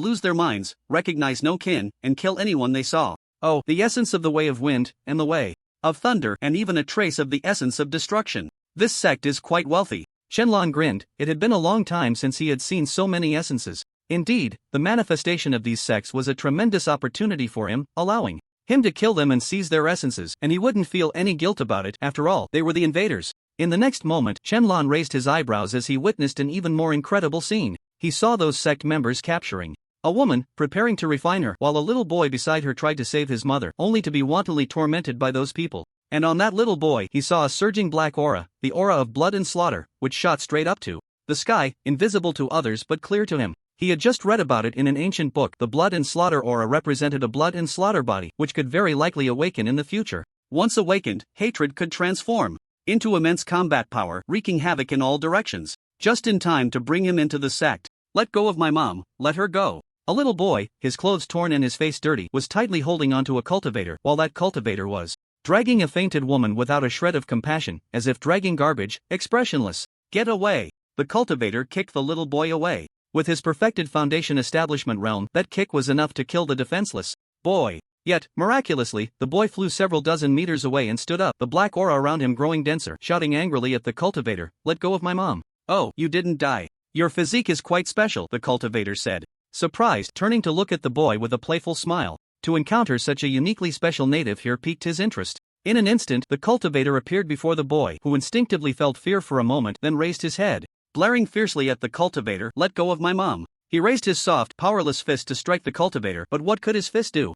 Speaker 2: lose their minds, recognize no kin, and kill anyone they saw. Oh, the essence of the way of wind, and the way of thunder, and even a trace of the essence of destruction. This sect is quite wealthy. Shenlong grinned. It had been a long time since he had seen so many essences. Indeed, the manifestation of these sects was a tremendous opportunity for him, allowing him to kill them and seize their essences, and he wouldn't feel any guilt about it. After all, they were the invaders.
Speaker 1: In the next moment, Shenlong raised his eyebrows as he witnessed an even more incredible scene. He saw those sect members capturing a woman, preparing to refine her, while a little boy beside her tried to save his mother, only to be wantonly tormented by those people. And on that little boy, he saw a surging black aura, the aura of blood and slaughter, which shot straight up to the sky, invisible to others but clear to him. He had just read about it in an ancient book. The blood and slaughter aura represented a blood and slaughter body, which could very likely awaken in the future.
Speaker 2: Once awakened, hatred could transform into immense combat power, wreaking havoc in all directions. Just in time to bring him into the sect. Let go of my mom, let her go.
Speaker 1: A little boy, his clothes torn and his face dirty, was tightly holding onto a cultivator, while that cultivator was dragging a fainted woman without a shred of compassion, as if dragging garbage, expressionless.
Speaker 2: Get away! The cultivator kicked the little boy away.
Speaker 1: With his perfected foundation establishment realm, that kick was enough to kill the defenseless boy. Yet, miraculously, the boy flew several dozen meters away and stood up, the black aura around him growing denser, shouting angrily at the cultivator, "Let go of my mom."
Speaker 2: "Oh, you didn't die. Your physique is quite special," the cultivator said, surprised, turning to look at the boy with a playful smile. To encounter such a uniquely special native here piqued his interest. In an instant, the cultivator appeared before the boy, who instinctively felt fear for a moment, then raised his head. Blaring fiercely at the cultivator, "Let go of my mom." He raised his soft, powerless fist to strike the cultivator, but what could his fist do?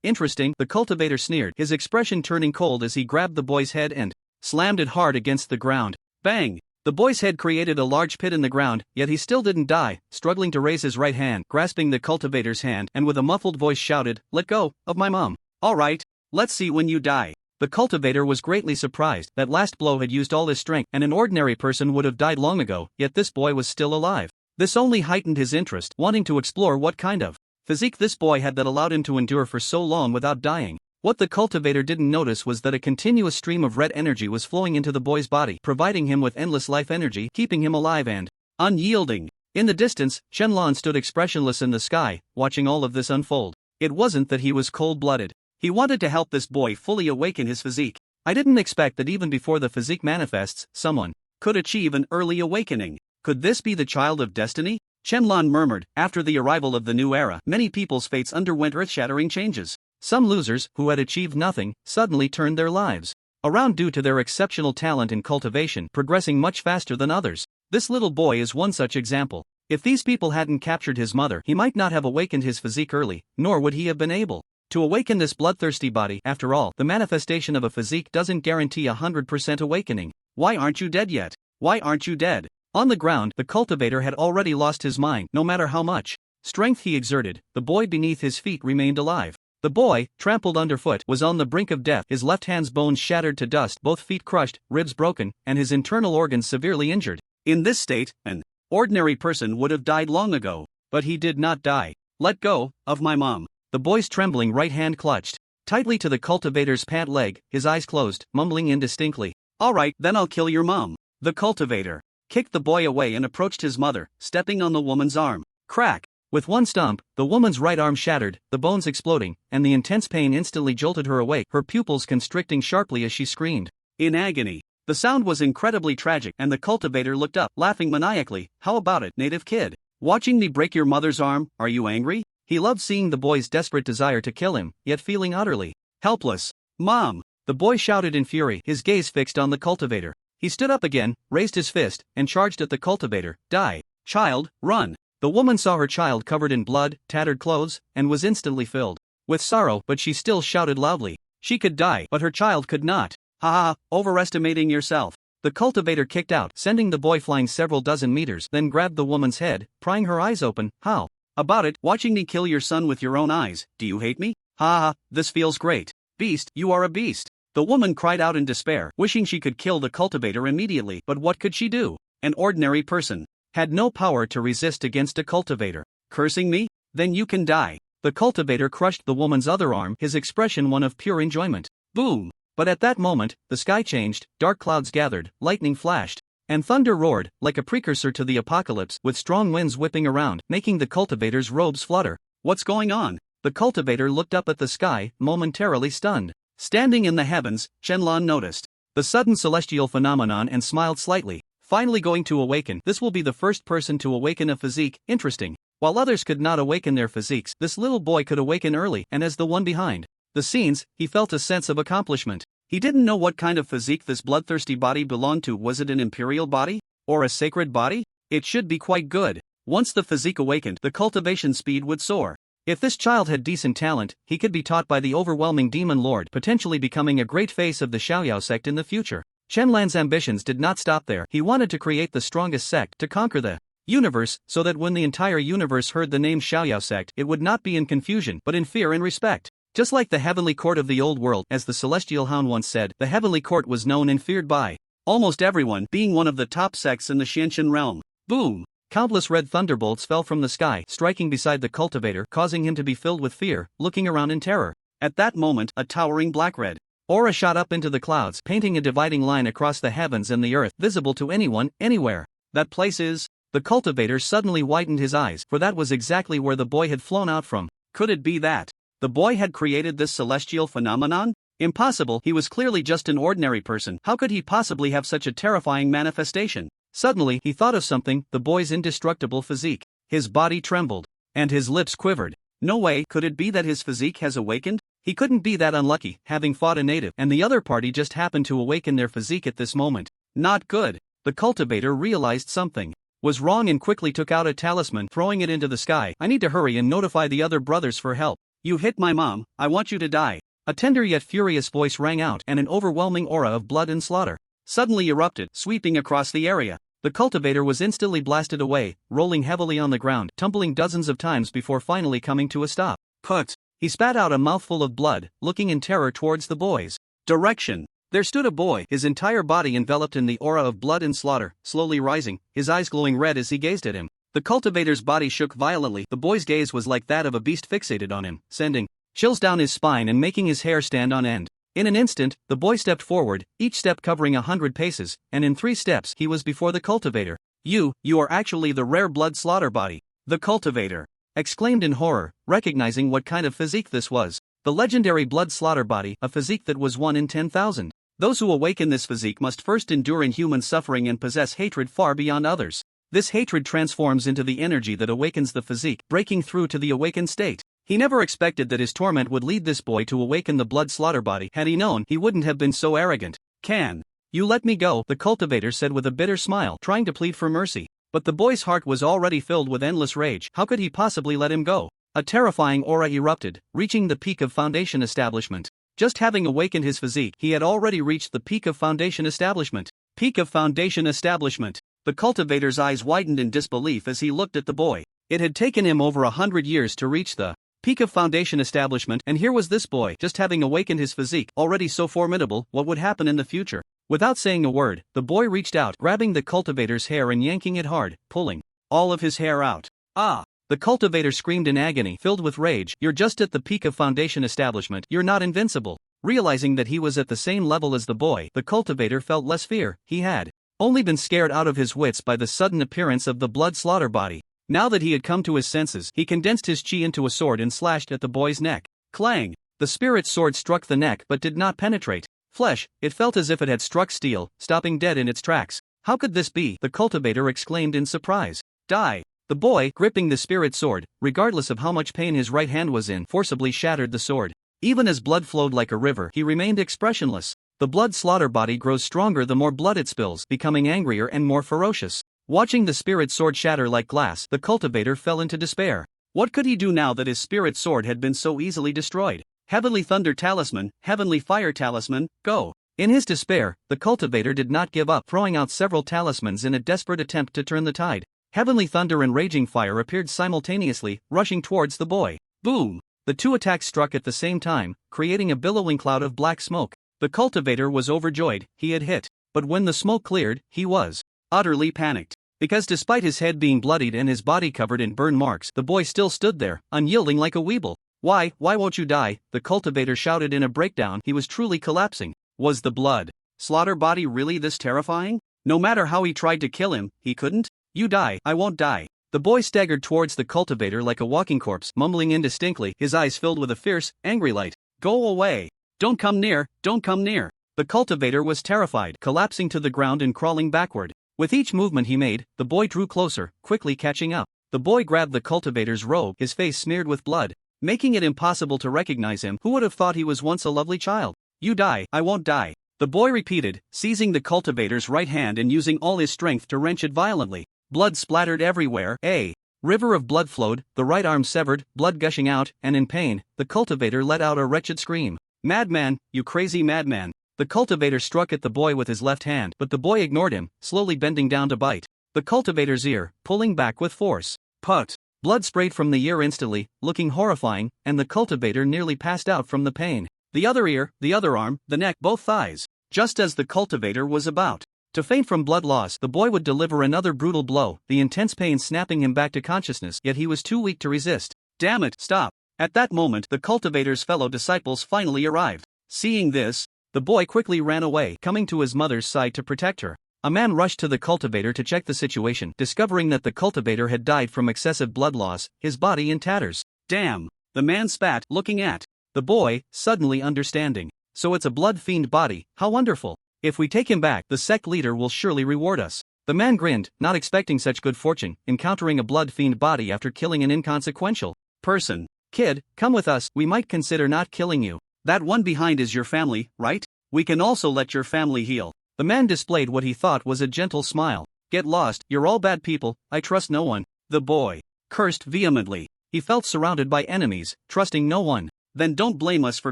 Speaker 2: Interesting, the cultivator sneered, his expression turning cold as he grabbed the boy's head and slammed it hard against the ground. Bang! The boy's head created a large pit in the ground, yet he still didn't die, struggling to raise his right hand, grasping the cultivator's hand, and with a muffled voice shouted, "Let go of my mom." "All right, let's see when you die." The cultivator was greatly surprised. That last blow had used all his strength, and an ordinary person would have died long ago, yet this boy was still alive. This only heightened his interest, wanting to explore what kind of physique this boy had that allowed him to endure for so long without dying. What the cultivator didn't notice was that a continuous stream of red energy was flowing into the boy's body, providing him with endless life energy, keeping him alive and unyielding. In the distance, Shenlong stood expressionless in the sky, watching all of this unfold. It wasn't that he was cold-blooded. He wanted to help this boy fully awaken his physique. "I didn't expect that even before the physique manifests, someone could achieve an early awakening. Could this be the child of destiny?" Shenlong murmured. After the arrival of the new era, many people's fates underwent earth-shattering changes. Some losers, who had achieved nothing, suddenly turned their lives around due to their exceptional talent in cultivation, progressing much faster than others. This little boy is one such example. If these people hadn't captured his mother, he might not have awakened his physique early, nor would he have been able to awaken this bloodthirsty body. After all, the manifestation of a physique doesn't guarantee 100% awakening. "Why aren't you dead yet? Why aren't you dead?" On the ground, the cultivator had already lost his mind. No matter how much strength he exerted, the boy beneath his feet remained alive. The boy, trampled underfoot, was on the brink of death, his left hand's bones shattered to dust, both feet crushed, ribs broken, and his internal organs severely injured. In this state, an ordinary person would have died long ago. But he did not die. "Let go of my mom." The boy's trembling right hand clutched tightly to the cultivator's pant leg, his eyes closed, mumbling indistinctly, "All right, then I'll kill your mom." The cultivator kicked the boy away and approached his mother, stepping on the woman's arm. Crack! With one stomp, the woman's right arm shattered, the bones exploding, and the intense pain instantly jolted her awake, her pupils constricting sharply as she screamed in agony. The sound was incredibly tragic, and the cultivator looked up, laughing maniacally. "How about it, native kid? Watching me break your mother's arm, are you angry?" He loved seeing the boy's desperate desire to kill him, yet feeling utterly helpless. "Mom!" the boy shouted in fury, his gaze fixed on the cultivator. He stood up again, raised his fist, and charged at the cultivator. "Die! Child, run!" The woman saw her child covered in blood, tattered clothes, and was instantly filled with sorrow, but she still shouted loudly. She could die, but her child could not. "Ha ha, overestimating yourself." The cultivator kicked out, sending the boy flying several dozen meters, then grabbed the woman's head, prying her eyes open. "How about it, watching me kill your son with your own eyes? Do you hate me? Ha ha, this feels great. Beast, you are a beast." The woman cried out in despair, wishing she could kill the cultivator immediately, but what could she do? An ordinary person had no power to resist against a cultivator. "Cursing me? Then you can die." The cultivator crushed the woman's other arm, his expression one of pure enjoyment. Boom! But at that moment, the sky changed, dark clouds gathered, lightning flashed, and thunder roared, like a precursor to the apocalypse, with strong winds whipping around, making the cultivator's robes flutter. "What's going on?" The cultivator looked up at the sky, momentarily stunned. Standing in the heavens, Shenlong noticed the sudden celestial phenomenon and smiled slightly. "Finally going to awaken. This will be the first person to awaken a physique. Interesting. While others could not awaken their physiques, this little boy could awaken early, and as the one behind the scenes, he felt a sense of accomplishment. He didn't know what kind of physique this bloodthirsty body belonged to. Was it an imperial body? Or a sacred body? It should be quite good. Once the physique awakened, the cultivation speed would soar. If this child had decent talent, he could be taught by the overwhelming demon lord, potentially becoming a great face of the Xiaoyao sect in the future. Shenlan's ambitions did not stop there. He wanted to create the strongest sect to conquer the universe, so that when the entire universe heard the name Xiaoyao sect, it would not be in confusion but in fear and respect. Just like the heavenly court of the old world, as the celestial hound once said, the heavenly court was known and feared by almost everyone, being one of the top sects in the Xianxin realm. Boom! Countless red thunderbolts fell from the sky, striking beside the cultivator, causing him to be filled with fear, looking around in terror. At that moment, a towering black-red aura shot up into the clouds, painting a dividing line across the heavens and the earth, visible to anyone, anywhere. That place is... The cultivator suddenly widened his eyes, for that was exactly where the boy had flown out from. Could it be that the boy had created this celestial phenomenon? Impossible, he was clearly just an ordinary person. How could he possibly have such a terrifying manifestation? Suddenly, he thought of something, the boy's indestructible physique. His body trembled, and his lips quivered. No way, could it be that his physique has awakened? He couldn't be that unlucky, having fought a native, and the other party just happened to awaken their physique at this moment. Not good. The cultivator realized something was wrong and quickly took out a talisman, throwing it into the sky. I need to hurry and notify the other brothers for help. You hit my mom, I want you to die. A tender yet furious voice rang out, and an overwhelming aura of blood and slaughter suddenly erupted, sweeping across the area. The cultivator was instantly blasted away, rolling heavily on the ground, tumbling dozens of times before finally coming to a stop. Put! He spat out a mouthful of blood, looking in terror towards the boy's direction. There stood a boy, his entire body enveloped in the aura of blood and slaughter, slowly rising, his eyes glowing red as he gazed at him. The cultivator's body shook violently. The boy's gaze was like that of a beast fixated on him, sending chills down his spine and making his hair stand on end. In an instant, the boy stepped forward, each step covering 100 paces, and in 3 steps he was before the cultivator. You are actually the rare blood slaughter body. The cultivator exclaimed in horror, recognizing what kind of physique this was. The legendary blood slaughter body, a physique that was 1 in 10,000. Those who awaken this physique must first endure inhuman suffering and possess hatred far beyond others. This hatred transforms into the energy that awakens the physique, breaking through to the awakened state. He never expected that his torment would lead this boy to awaken the blood slaughter body. Had he known, he wouldn't have been so arrogant. Can you let me go? The cultivator said with a bitter smile, trying to plead for mercy. But the boy's heart was already filled with endless rage. How could he possibly let him go? A terrifying aura erupted, reaching the peak of foundation establishment. Just having awakened his physique, he had already reached the peak of foundation establishment. Peak of foundation establishment. The cultivator's eyes widened in disbelief as he looked at the boy. It had taken him over 100 years to reach the peak of foundation establishment, and here was this boy, just having awakened his physique, already so formidable. What would happen in the future? Without saying a word, the boy reached out, grabbing the cultivator's hair and yanking it hard, pulling all of his hair out. Ah! The cultivator screamed in agony, filled with rage. You're just at the peak of foundation establishment, you're not invincible. Realizing that he was at the same level as the boy, the cultivator felt less fear. He had only been scared out of his wits by the sudden appearance of the blood slaughter body. Now that he had come to his senses, he condensed his chi into a sword and slashed at the boy's neck. Clang! The spirit sword struck the neck but did not penetrate flesh. It felt as if it had struck steel, stopping dead in its tracks. How could this be? The cultivator exclaimed in surprise. Die! The boy, gripping the spirit sword, regardless of how much pain his right hand was in, forcibly shattered the sword. Even as blood flowed like a river, he remained expressionless. The blood slaughter body grows stronger the more blood it spills, becoming angrier and more ferocious. Watching the spirit sword shatter like glass, the cultivator fell into despair. What could he do now that his spirit sword had been so easily destroyed? Heavenly Thunder Talisman, Heavenly Fire Talisman, go! In his despair, the cultivator did not give up, throwing out several talismans in a desperate attempt to turn the tide. Heavenly Thunder and Raging Fire appeared simultaneously, rushing towards the boy. Boom! The 2 attacks struck at the same time, creating a billowing cloud of black smoke. The cultivator was overjoyed, he had hit. But when the smoke cleared, he was utterly panicked. Because despite his head being bloodied and his body covered in burn marks, the boy still stood there, unyielding like a weeble. Why won't you die? The cultivator shouted in a breakdown. He was truly collapsing. Was the blood slaughter body really this terrifying? No matter how he tried to kill him, he couldn't? You die, I won't die. The boy staggered towards the cultivator like a walking corpse, mumbling indistinctly, his eyes filled with a fierce, angry light. Go away! Don't come near, don't come near! The cultivator was terrified, collapsing to the ground and crawling backward. With each movement he made, the boy drew closer, quickly catching up. The boy grabbed the cultivator's robe, his face smeared with blood, making it impossible to recognize him. Who would have thought he was once a lovely child? You die, I won't die. The boy repeated, seizing the cultivator's right hand and using all his strength to wrench it violently. Blood splattered everywhere. A river of blood flowed, the right arm severed, blood gushing out, and in pain, the cultivator let out a wretched scream. Madman, you crazy madman. The cultivator struck at the boy with his left hand, but the boy ignored him, slowly bending down to bite the cultivator's ear, pulling back with force. Put! Blood sprayed from the ear instantly, looking horrifying, and the cultivator nearly passed out from the pain. The other ear, the other arm, the neck, both thighs. Just as the cultivator was about to faint from blood loss, the boy would deliver another brutal blow, the intense pain snapping him back to consciousness, yet he was too weak to resist. Damn it, stop! At that moment, the cultivator's fellow disciples finally arrived. Seeing this, the boy quickly ran away, coming to his mother's side to protect her. A man rushed to the cultivator to check the situation, discovering that the cultivator had died from excessive blood loss, his body in tatters. Damn! The man spat, looking at the boy, suddenly understanding. So it's a blood fiend body, how wonderful. If we take him back, the sect leader will surely reward us. The man grinned, not expecting such good fortune, encountering a blood fiend body after killing an inconsequential person. Kid, come with us, we might consider not killing you. That one behind is your family, right? We can also let your family heal. The man displayed what he thought was a gentle smile. Get lost, you're all bad people, I trust no one. The boy cursed vehemently. He felt surrounded by enemies, trusting no one. Then don't blame us for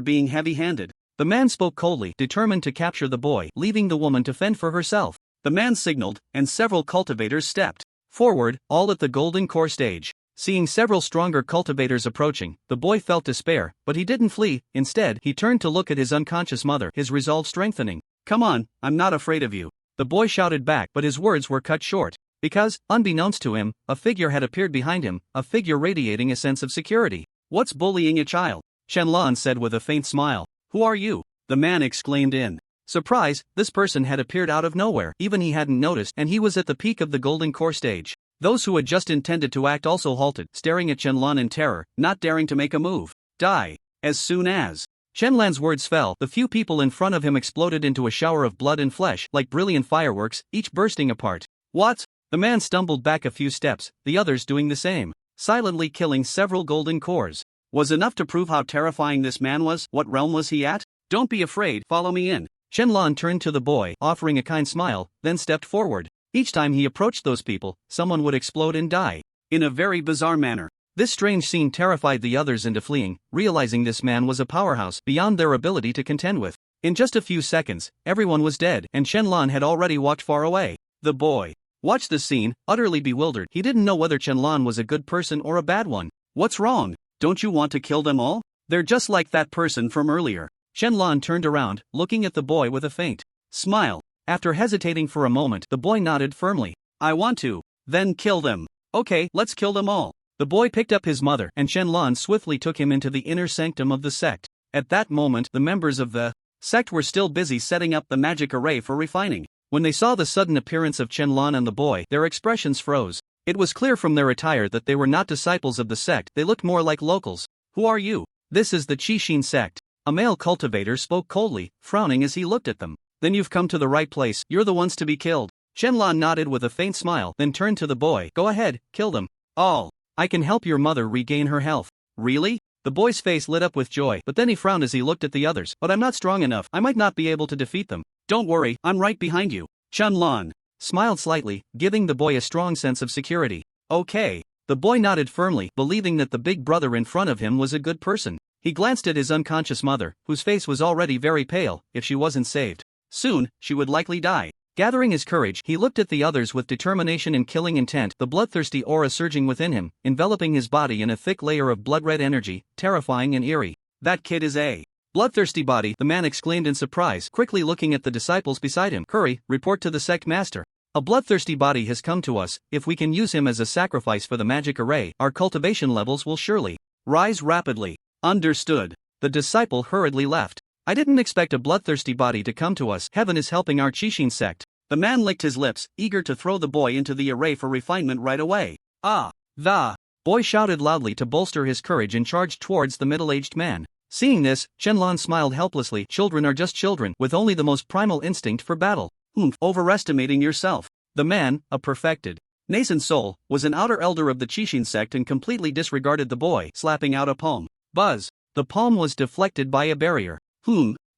Speaker 2: being heavy-handed. The man spoke coldly, determined to capture the boy, leaving the woman to fend for herself. The man signaled, and several cultivators stepped forward, all at the golden core stage. Seeing several stronger cultivators approaching, the boy felt despair, but he didn't flee. Instead, he turned to look at his unconscious mother, his resolve strengthening. Come on, I'm not afraid of you. The boy shouted back, but his words were cut short. Because, unbeknownst to him, a figure had appeared behind him, a figure radiating a sense of security. What's bullying a child? Shenlong said with a faint smile. Who are you? The man exclaimed in surprise. This person had appeared out of nowhere, even he hadn't noticed, and he was at the peak of the golden core stage. Those who had just intended to act also halted, staring at Shenlong in terror, not daring to make a move. Die. As soon as Shenlan's words fell, the few people in front of him exploded into a shower of blood and flesh, like brilliant fireworks, each bursting apart. What? The man stumbled back a few steps, the others doing the same, silently killing several golden cores. Was enough to prove how terrifying this man was. What realm was he at? Don't be afraid, follow me in. Shenlong turned to the boy, offering a kind smile, then stepped forward. Each time he approached those people, someone would explode and die. In a very bizarre manner. This strange scene terrified the others into fleeing, realizing this man was a powerhouse beyond their ability to contend with. In just a few seconds, everyone was dead, and Shenlong had already walked far away. The boy watched the scene, utterly bewildered. He didn't know whether Shenlong was a good person or a bad one. What's wrong? Don't you want to kill them all? They're just like that person from earlier. Shenlong turned around, looking at the boy with a faint smile. After hesitating for a moment, the boy nodded firmly. I want to. Then kill them. Okay, let's kill them all. The boy picked up his mother, and Shenlong swiftly took him into the inner sanctum of the sect. At that moment, the members of the sect were still busy setting up the magic array for refining. When they saw the sudden appearance of Shenlong and the boy, their expressions froze. It was clear from their attire that they were not disciples of the sect, they looked more like locals. Who are you? This is the Qixin sect. A male cultivator spoke coldly, frowning as he looked at them. Then you've come to the right place, you're the ones to be killed. Shenlong nodded with a faint smile, then turned to the boy. Go ahead, kill them. All. I can help your mother regain her health. Really? The boy's face lit up with joy, but then he frowned as he looked at the others. But I'm not strong enough, I might not be able to defeat them. Don't worry, I'm right behind you. Shenlong smiled slightly, giving the boy a strong sense of security. Okay. The boy nodded firmly, believing that the big brother in front of him was a good person. He glanced at his unconscious mother, whose face was already very pale. If she wasn't saved soon, she would likely die. Gathering his courage, he looked at the others with determination and killing intent, the bloodthirsty aura surging within him, enveloping his body in a thick layer of blood-red energy, terrifying and eerie. That kid is a bloodthirsty body, the man exclaimed in surprise, quickly looking at the disciples beside him. Hurry, report to the sect master. A bloodthirsty body has come to us. If we can use him as a sacrifice for the magic array, our cultivation levels will surely rise rapidly. Understood. The disciple hurriedly left. I didn't expect a bloodthirsty body to come to us. Heaven is helping our Qixin sect. The man licked his lips, eager to throw the boy into the array for refinement right away. Ah! The boy shouted loudly to bolster his courage and charged towards the middle-aged man. Seeing this, Shenlong smiled helplessly. Children are just children, with only the most primal instinct for battle. Overestimating yourself. The man, a perfected nascent soul, was an outer elder of the Qixin sect and completely disregarded the boy, slapping out a palm. Buzz! The palm was deflected by a barrier.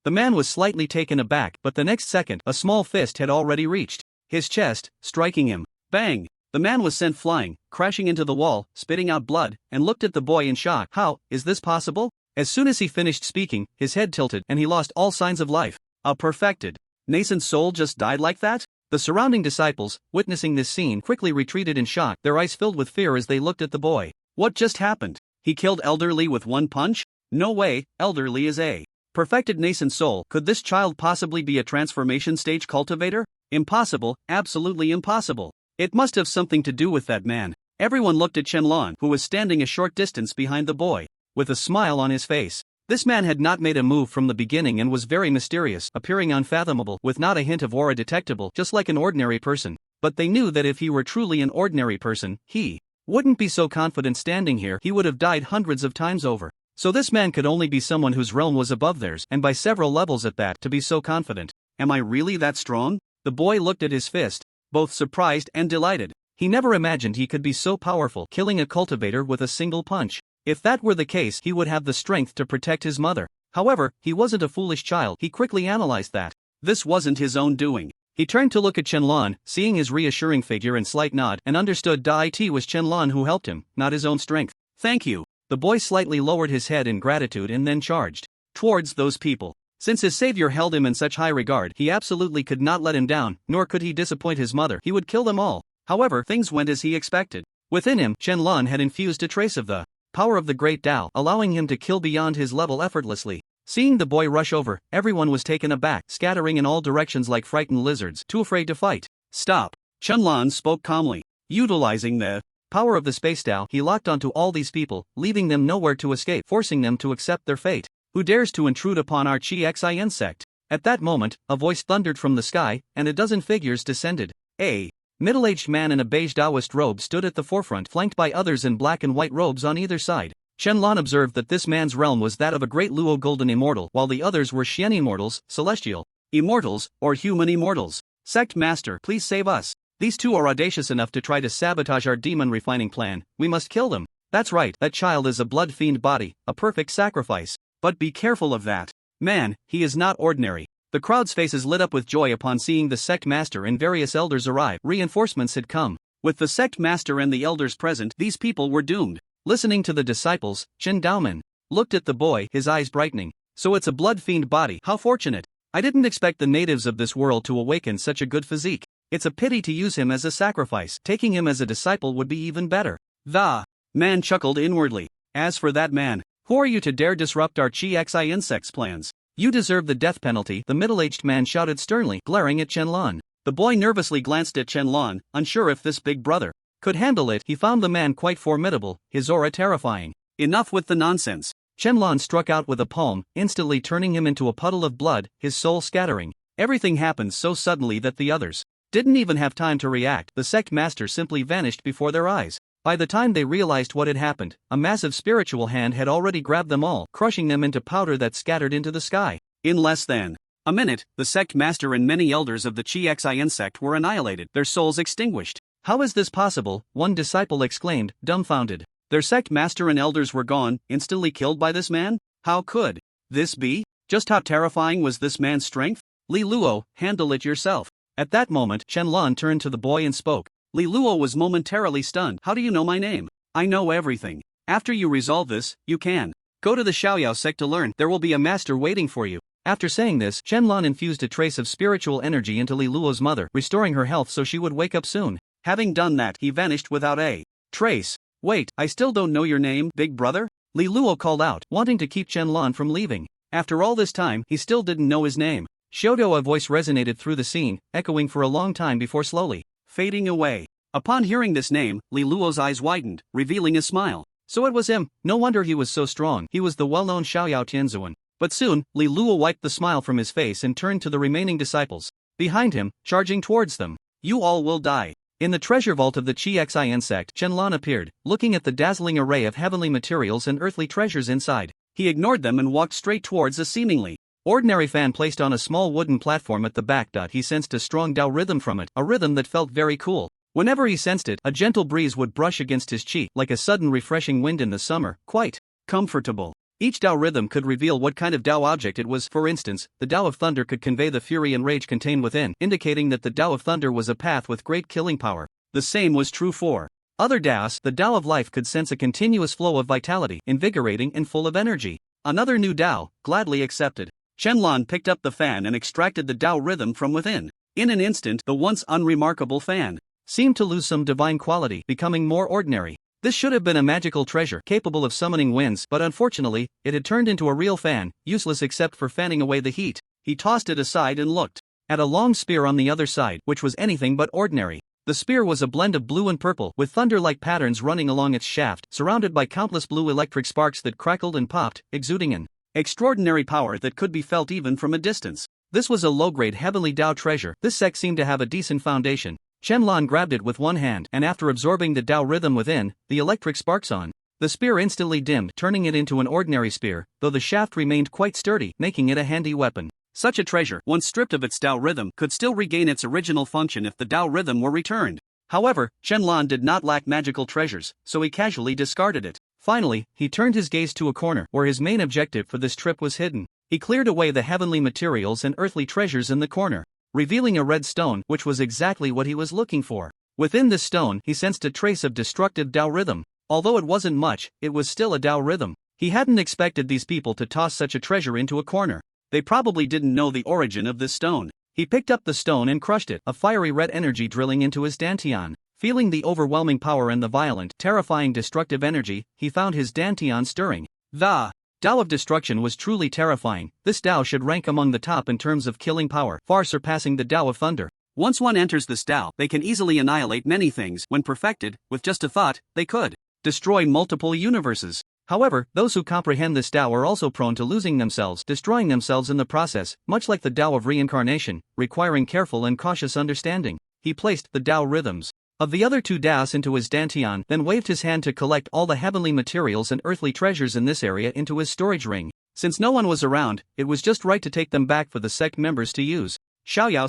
Speaker 2: The man was slightly taken aback, but the next second, a small fist had already reached his chest, striking him. Bang! The man was sent flying, crashing into the wall, spitting out blood, and looked at the boy in shock. How is this possible? As soon as he finished speaking, his head tilted and he lost all signs of life. A perfected, nascent soul just died like that? The surrounding disciples, witnessing this scene, quickly retreated in shock, their eyes filled with fear as they looked at the boy. What just happened? He killed Elderly with one punch? No way, Elderly is a perfected nascent soul. Could this child possibly be a transformation stage cultivator? Impossible, absolutely impossible. It must have something to do with that man. Everyone looked at Shenlong, who was standing a short distance behind the boy, with a smile on his face. This man had not made a move from the beginning and was very mysterious, appearing unfathomable, with not a hint of aura detectable, just like an ordinary person. But they knew that if he were truly an ordinary person, he wouldn't be so confident standing here. He would have died hundreds of times over. So this man could only be someone whose realm was above theirs, and by several levels at that, to be so confident. Am I really that strong? The boy looked at his fist, both surprised and delighted. He never imagined he could be so powerful, killing a cultivator with a single punch. If that were the case, he would have the strength to protect his mother. However, he wasn't a foolish child. He quickly analyzed that this wasn't his own doing. He turned to look at Shenlong, seeing his reassuring figure and slight nod, and understood that it was Shenlong who helped him, not his own strength. Thank you. The boy slightly lowered his head in gratitude and then charged towards those people. Since his savior held him in such high regard, he absolutely could not let him down, nor could he disappoint his mother. He would kill them all. However, things went as he expected. Within him, Shenlong had infused a trace of the power of the great Tao, allowing him to kill beyond his level effortlessly. Seeing the boy rush over, everyone was taken aback, scattering in all directions like frightened lizards, too afraid to fight. Stop. Shenlong spoke calmly. Utilizing the power of the space Tao, he locked onto all these people, leaving them nowhere to escape, forcing them to accept their fate. Who dares to intrude upon our Chi insect? At that moment, a voice thundered from the sky, and a dozen figures descended. A middle-aged man in a beige Taoist robe stood at the forefront, flanked by others in black and white robes on either side. Shenlong observed that this man's realm was that of a great Luo golden immortal, while the others were Xian immortals, celestial immortals, or human immortals. Sect Master, please save us. These two are audacious enough to try to sabotage our demon refining plan. We must kill them. That's right, that child is a blood fiend body, a perfect sacrifice. But be careful of that man, he is not ordinary. The crowd's faces lit up with joy upon seeing the sect master and various elders arrive. Reinforcements had come. With the sect master and the elders present, these people were doomed. Listening to the disciples, Chen Daomen looked at the boy, his eyes brightening. So it's a blood fiend body. How fortunate. I didn't expect the natives of this world to awaken such a good physique. It's a pity to use him as a sacrifice. Taking him as a disciple would be even better. The man chuckled inwardly. As for that man, who are you to dare disrupt our Chi insect's plans? You deserve the death penalty, the middle-aged man shouted sternly, glaring at Shenlong. The boy nervously glanced at Shenlong, unsure if this big brother could handle it. He found the man quite formidable, his aura terrifying. Enough with the nonsense. Shenlong struck out with a palm, instantly turning him into a puddle of blood, his soul scattering. Everything happened so suddenly that the others didn't even have time to react. The sect master simply vanished before their eyes. By the time they realized what had happened, a massive spiritual hand had already grabbed them all, crushing them into powder that scattered into the sky. In less than a minute, the sect master and many elders of the Chi insect were annihilated, their souls extinguished. How is this possible? One disciple exclaimed, dumbfounded. Their sect master and elders were gone, instantly killed by this man? How could this be? Just how terrifying was this man's strength? Li Luo, handle it yourself. At that moment, Shenlong turned to the boy and spoke. Li Luo was momentarily stunned. How do you know my name? I know everything. After you resolve this, you can go to the Xiaoyao sect to learn. There will be a master waiting for you. After saying this, Shenlong infused a trace of spiritual energy into Li Luo's mother, restoring her health so she would wake up soon. Having done that, he vanished without a trace. Wait, I still don't know your name, big brother? Li Luo called out, wanting to keep Shenlong from leaving. After all this time, he still didn't know his name. Shodo, a voice resonated through the scene, echoing for a long time before slowly fading away. Upon hearing this name, Li Luo's eyes widened, revealing a smile. So it was him. No wonder he was so strong. He was the well-known Xiaoyao Tianzuan. But soon, Li Luo wiped the smile from his face and turned to the remaining disciples behind him, charging towards them. You all will die. In the treasure vault of the Chi insect, Shenlong appeared, looking at the dazzling array of heavenly materials and earthly treasures inside. He ignored them and walked straight towards a seemingly ordinary fan placed on a small wooden platform at the back. He sensed a strong Tao rhythm from it, a rhythm that felt very cool. Whenever he sensed it, a gentle breeze would brush against his cheek, like a sudden refreshing wind in the summer, quite comfortable. Each Dao rhythm could reveal what kind of Dao object it was. For instance, the Dao of Thunder could convey the fury and rage contained within, indicating that the Dao of Thunder was a path with great killing power. The same was true for other Daos. The Dao of Life could sense a continuous flow of vitality, invigorating and full of energy. Another new Dao, gladly accepted. Shenlong picked up the fan and extracted the Dao rhythm from within. In an instant, the once unremarkable fan
Speaker 1: seemed to lose some divine quality, becoming more ordinary. This should have been a magical treasure capable of summoning winds, but unfortunately, it had turned into a real fan, useless except for fanning away the heat.
Speaker 2: He tossed it aside and looked
Speaker 1: at a long spear on the other side, which was anything but ordinary. The spear was a blend of blue and purple, with thunder-like patterns running along its shaft, surrounded by countless blue electric sparks that crackled and popped, exuding an
Speaker 2: extraordinary power that could be felt even from a distance.
Speaker 1: This was a low-grade heavenly Dao treasure. This sect seemed to have a decent foundation. Shenlong grabbed it with one hand, and after absorbing the Dao rhythm within, the electric sparks on the spear instantly dimmed, turning it into an ordinary spear, though the shaft remained quite sturdy, making it a handy weapon.
Speaker 2: Such a treasure, once stripped of its Dao rhythm, could still regain its original function if the Dao rhythm were returned. However, Shenlong did not lack magical treasures, so he casually discarded it.
Speaker 1: Finally, he turned his gaze to a corner where his main objective for this trip was hidden. He cleared away the heavenly materials and earthly treasures in the corner, revealing a red stone, which was exactly what he was looking for. Within this stone, he sensed a trace of destructive Dao rhythm. Although it wasn't much, it was still a Dao rhythm. He hadn't expected these people to toss such a treasure into a corner.
Speaker 2: They probably didn't know the origin of this stone.
Speaker 1: He picked up the stone and crushed it, a fiery red energy drilling into his dantian. Feeling the overwhelming power and the violent, terrifying destructive energy, he found his dantian stirring. The Dao of Destruction was truly terrifying. This Dao should rank among the top in terms of killing power, far surpassing the Dao of Thunder.
Speaker 2: Once one enters this Dao, they can easily annihilate many things. When perfected, with just a thought, they could destroy multiple universes.
Speaker 1: However, those who comprehend this Dao are also prone to losing themselves, destroying themselves in the process, much like the Dao of Reincarnation, requiring careful and cautious understanding. He placed the Dao rhythms of the other two Daos into his dantian, then waved his hand to collect all the heavenly materials and earthly treasures in this area into his storage ring. Since no one was around, it was just right to take them back for the sect members to use.
Speaker 2: Xiaoyao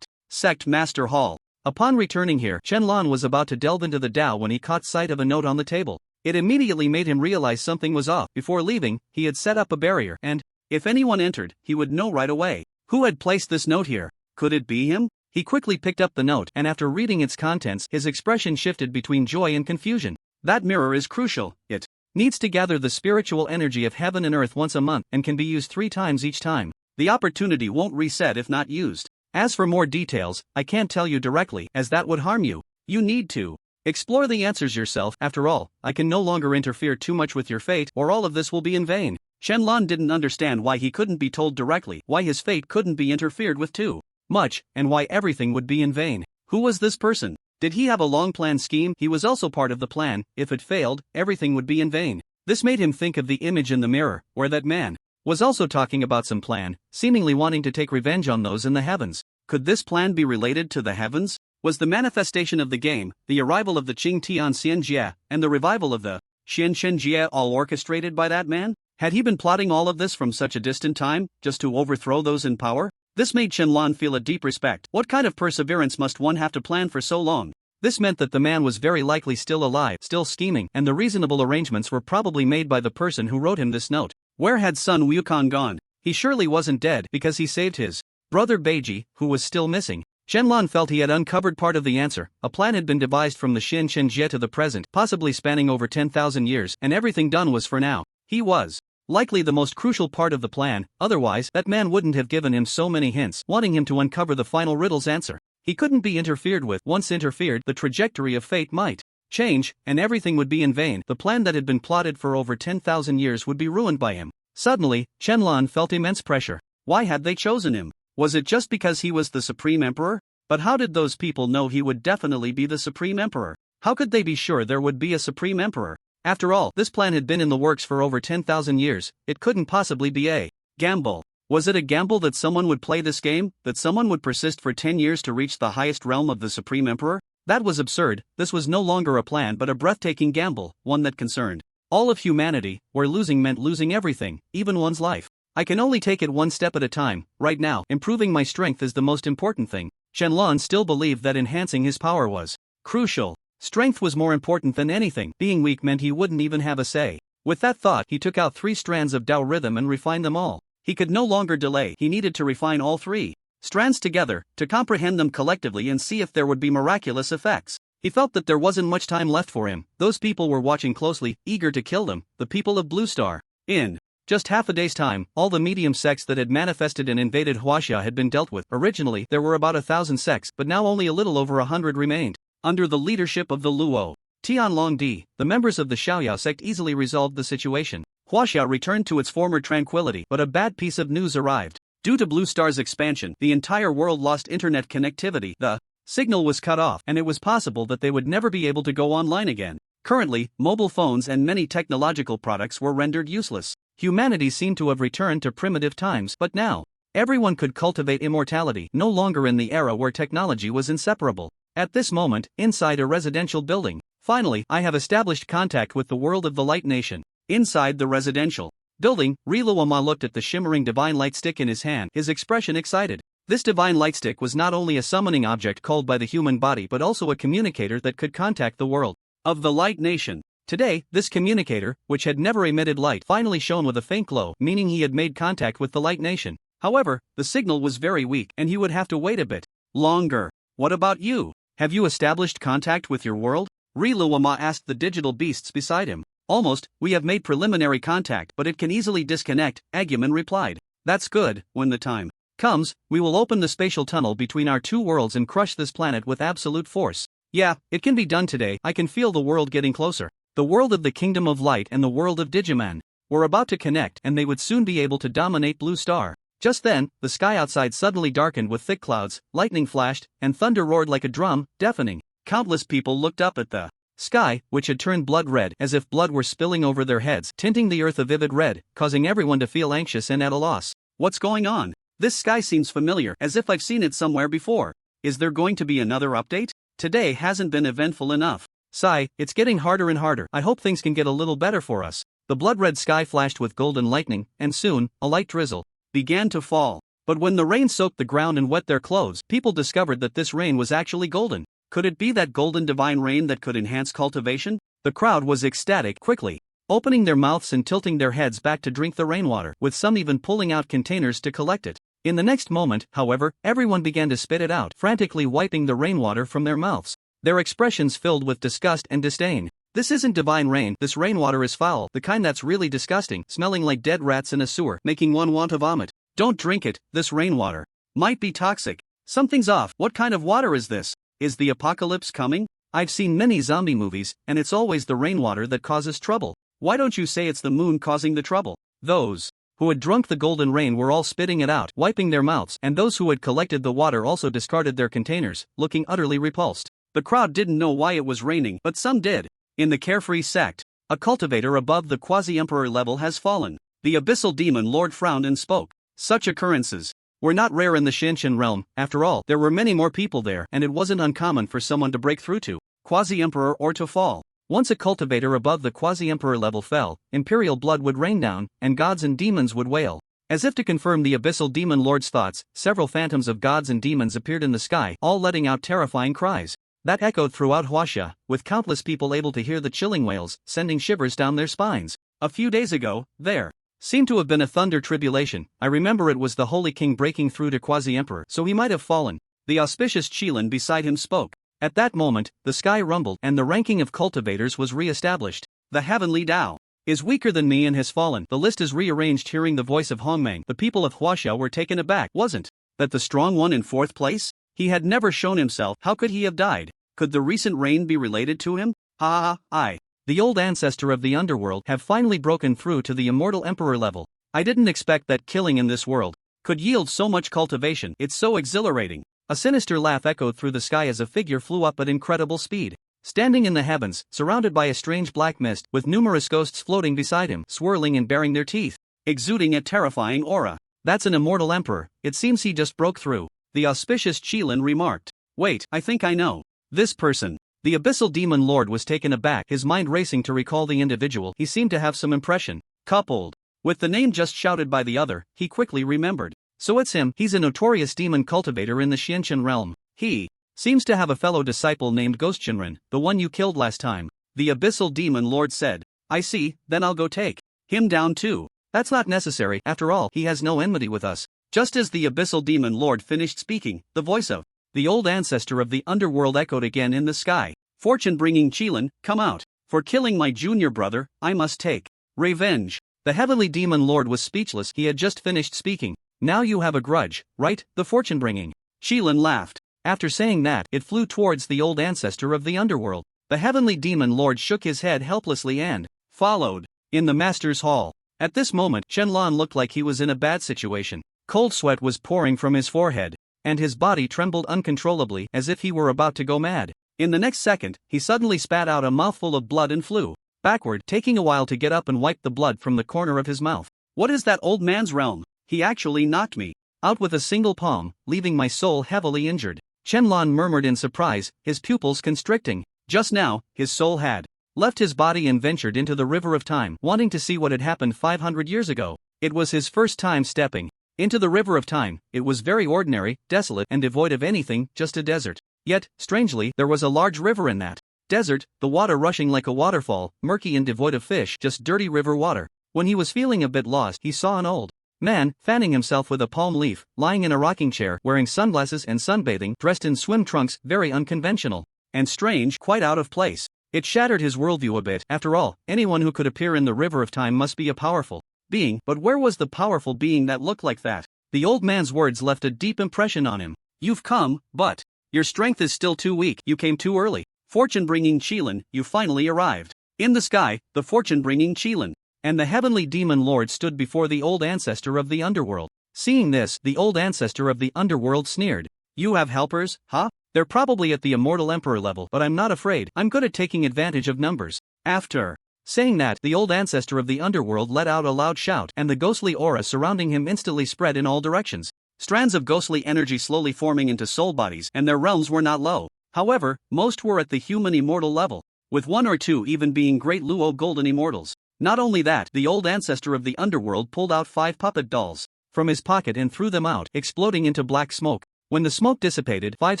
Speaker 2: Sect Master Hall.
Speaker 1: Upon returning here, Shenlong was about to delve into the Dao when he caught sight of a note on the table. It immediately made him realize something was off. Before leaving, he had set up a barrier, and
Speaker 2: if anyone entered, he would know right away. Who had placed this note here? Could it be him?
Speaker 1: He quickly picked up the note, and after reading its contents, his expression shifted between joy and confusion.
Speaker 2: That mirror is crucial. It
Speaker 1: needs to gather the spiritual energy of heaven and earth once a month, and can be used 3 times each time.
Speaker 2: The opportunity won't reset if not used.
Speaker 1: As for more details, I can't tell you directly, as that would harm you.
Speaker 2: You need to
Speaker 1: explore the answers yourself. After all, I can no longer interfere too much with your fate, or all of this will be in vain.
Speaker 2: Shenlong didn't understand why he couldn't be told directly, why his fate couldn't be interfered with too
Speaker 1: much, and why everything would be in vain.
Speaker 2: Who was this person? Did he have a long-planned scheme? He was also part of the plan. If it failed, everything would be in vain.
Speaker 1: This made him think of the image in the mirror, where that man was also talking about some plan, seemingly wanting to take revenge on those in the heavens.
Speaker 2: Could this plan be related to the heavens? Was the manifestation of the game, the arrival of the Qing Tian Xianjie, and the revival of the Xian Shenjie all orchestrated by that man? Had he been plotting all of this from such a distant time, just to overthrow those in power? This made Shenlong feel a deep respect. What kind of perseverance must one have to plan for so long?
Speaker 1: This meant that the man was very likely still alive, still scheming, and the reasonable arrangements were probably made by the person who wrote him this note.
Speaker 2: Where had Sun Wukong gone?
Speaker 1: He surely wasn't dead, because he saved his brother Beiji, who was still missing. Shenlong felt he had uncovered part of the answer. A plan had been devised from the Xian Shenjie to the present, possibly spanning over 10,000 years, and everything done was for now. He was likely the most crucial part of the plan, otherwise that man wouldn't have given him so many hints, wanting him to uncover the final riddle's answer. He couldn't be interfered with. Once interfered, the trajectory of fate might change, and everything would be in vain. The plan that had been plotted for over 10,000 years would be ruined by him. Suddenly, Shenlong felt immense pressure.
Speaker 2: Why had they chosen him? Was it just because he was the Supreme Emperor? But how did those people know he would definitely be the Supreme Emperor? How could they be sure there would be a Supreme Emperor? After all, this plan had been in the works for over 10,000 years. It couldn't possibly be a gamble. Was it a gamble that someone would play this game, that someone would persist for 10 years to reach the highest realm of the Supreme Emperor? That was absurd. This was no longer a plan but a breathtaking gamble, one that concerned all of humanity, where losing meant losing everything, even one's life. I can only take it one step at a time. Right now, improving my strength is the most important thing. Shenlong still believed that enhancing his power was crucial. Strength was more important than anything. Being weak meant he wouldn't even have a say. With that thought, he took out 3 strands of Tao rhythm and refined them all. He could no longer delay, he needed to refine all 3 strands together, to comprehend them collectively and see if there would be miraculous effects. He felt that there wasn't much time left for him. Those people were watching closely, eager to kill them, the people of Blue Star. In just half a day's time, all the medium sects that had manifested and invaded Huaxia had been dealt with. Originally, there were about 1,000 sects, but now only a little over 100 remained. Under the leadership of the Luo Tianlongdi, the members of the Xiaoyao sect easily resolved the situation. Huaxia returned to its former tranquility, but a bad piece of news arrived. Due to Blue Star's expansion, the entire world lost internet connectivity. The signal was cut off, and it was possible that they would never be able to go online again. Currently, mobile phones and many technological products were rendered useless. Humanity seemed to have returned to primitive times, but now, everyone could cultivate immortality, no longer in the era where technology was inseparable. At this moment, inside a residential building, finally, I have established contact with the world of the Light Nation. Inside the residential building, Riluama looked at the shimmering divine light stick in his hand, his expression excited. This divine light stick was not only a summoning object called by the human body but also a communicator that could contact the world of the Light Nation. Today, this communicator, which had never emitted light, finally shone with a faint glow, meaning he had made contact with the Light Nation. However, the signal was very weak, and he would have to wait a bit longer. What about you? Have you established contact with your world? Riluama asked the digital beasts beside him. Almost, we have made preliminary contact, but it can easily disconnect, Aguman replied. That's good. When the time comes, we will open the spatial tunnel between our 2 worlds and crush this planet with absolute force. Yeah, it can be done today. I can feel the world getting closer. The world of the Kingdom of Light and the world of Digimon were about to connect, and they would soon be able to dominate Blue Star. Just then, the sky outside suddenly darkened with thick clouds, lightning flashed, and thunder roared like a drum, deafening. Countless people looked up at the sky, which had turned blood red, as if blood were spilling over their heads, tinting the earth a vivid red, causing everyone to feel anxious and at a loss. What's going on? This sky seems familiar, as if I've seen it somewhere before. Is there going to be another update? Today hasn't been eventful enough. Sigh, it's getting harder and harder. I hope things can get a little better for us. The blood-red sky flashed with golden lightning, and soon, a light drizzle began to fall. But when the rain soaked the ground and wet their clothes, people discovered that this rain was actually golden. Could it be that golden divine rain that could enhance cultivation? The crowd was ecstatic, quickly opening their mouths and tilting their heads back to drink the rainwater, with some even pulling out containers to collect it. In the next moment, however, everyone began to spit it out, frantically wiping the rainwater from their mouths. Their expressions filled with disgust and disdain. This isn't divine rain, this rainwater is foul, the kind that's really disgusting, smelling like dead rats in a sewer, making one want to vomit. Don't drink it, this rainwater might be toxic. Something's off. What kind of water is this? Is the apocalypse coming? I've seen many zombie movies, and it's always the rainwater that causes trouble. Why don't you say it's the moon causing the trouble? Those who had drunk the golden rain were all spitting it out, wiping their mouths, and those who had collected the water also discarded their containers, looking utterly repulsed. The crowd didn't know why it was raining, but some did. In the Carefree sect, a cultivator above the quasi-emperor level has fallen. The abyssal demon lord frowned and spoke. Such occurrences were not rare in the Shinshin realm. After all, there were many more people there, and it wasn't uncommon for someone to break through to quasi-emperor or to fall. Once a cultivator above the quasi-emperor level fell, imperial blood would rain down, and gods and demons would wail. As if to confirm the abyssal demon lord's thoughts, several phantoms of gods and demons appeared in the sky, all letting out terrifying cries that echoed throughout Huaxia, with countless people able to hear the chilling wails, sending shivers down their spines. A few days ago, there seemed to have been a thunder tribulation. I remember it was the Holy King breaking through to quasi-emperor, so he might have fallen. The auspicious Qilin beside him spoke. At that moment, the sky rumbled, and the ranking of cultivators was re-established. The heavenly Tao is weaker than me and has fallen. The list is rearranged. Hearing the voice of Hongmeng, the people of Huaxia were taken aback. Wasn't that the strong one in 4th place? He had never shown himself. How could he have died? Could the recent rain be related to him? The old ancestor of the underworld have finally broken through to the immortal emperor level. I didn't expect that killing in this world could yield so much cultivation. It's so exhilarating. A sinister laugh echoed through the sky as a figure flew up at incredible speed. Standing in the heavens, surrounded by a strange black mist, with numerous ghosts floating beside him, swirling and baring their teeth, exuding a terrifying aura. That's an immortal emperor. It seems he just broke through. The auspicious Qilin remarked. Wait, I think I know this person. The abyssal demon lord was taken aback, his mind racing to recall the individual. He seemed to have some impression. Coupled with the name just shouted by the other, he quickly remembered. So it's him. He's a notorious demon cultivator in the Xinshin realm. He seems to have a fellow disciple named Ghostshinran, the one you killed last time. The abyssal demon lord said. I see, then I'll go take him down too.
Speaker 1: That's not necessary, after all, he has no enmity with us.
Speaker 2: Just as the Abyssal Demon Lord finished speaking, the voice of the old ancestor of the underworld echoed again in the sky. Fortune-bringing Qilin, come out. For killing my junior brother, I must take revenge.
Speaker 1: The heavenly demon lord was speechless, he had just finished speaking. Now you have a grudge, right, the fortune-bringing?
Speaker 2: Qilin laughed.
Speaker 1: After saying that, it flew towards the old ancestor of the underworld. The heavenly demon lord shook his head helplessly and
Speaker 2: followed
Speaker 1: in the master's hall. At this moment, Shenlong looked like he was in a bad situation. Cold sweat was pouring from his forehead, and his body trembled uncontrollably as if he were about to go mad. In the next second, he suddenly spat out a mouthful of blood and flew backward, taking a while to get up and wipe the blood from the corner of his mouth.
Speaker 2: What is that old man's realm? He actually knocked me
Speaker 1: out with a single palm, leaving my soul heavily injured. Shenlong murmured in surprise, his pupils constricting.
Speaker 2: Just now, his soul had
Speaker 1: left his body and ventured into the river of time, wanting to see what had happened 500 years ago. It was his first time stepping into the river of time. It was very ordinary, desolate, and devoid of anything, just a desert. Yet, strangely, there was a large river in that desert, the water rushing like a waterfall, murky and devoid of fish, just dirty river water. When he was feeling a bit lost, he saw an old man, fanning himself with a palm leaf, lying in a rocking chair, wearing sunglasses and sunbathing, dressed in swim trunks, very unconventional
Speaker 2: and strange, quite out of place.
Speaker 1: It shattered his worldview a bit. After all, anyone who could appear in the river of time must be a powerful being, but where was the powerful being that looked like that? The old man's words left a deep impression on him.
Speaker 2: You've come, but your strength is still too weak. You came too early. Fortune-bringing Qilin, you finally arrived. In the sky, the fortune-bringing Qilin
Speaker 1: and the heavenly demon lord stood before the old ancestor of the underworld. Seeing this, the old ancestor of the underworld sneered. You have helpers, huh? They're probably at the immortal emperor level, but I'm not afraid. I'm good at taking advantage of numbers.
Speaker 2: After
Speaker 1: saying that, the old ancestor of the underworld let out a loud shout, and the ghostly aura surrounding him instantly spread in all directions.
Speaker 2: Strands of ghostly energy slowly forming into soul bodies, and their realms were not low. However, most were at the human immortal level, with one or two even being great Luo golden immortals. Not only that, the old ancestor of the underworld pulled out 5 puppet dolls
Speaker 1: from his pocket and threw them out, exploding into black smoke. When the smoke dissipated, 5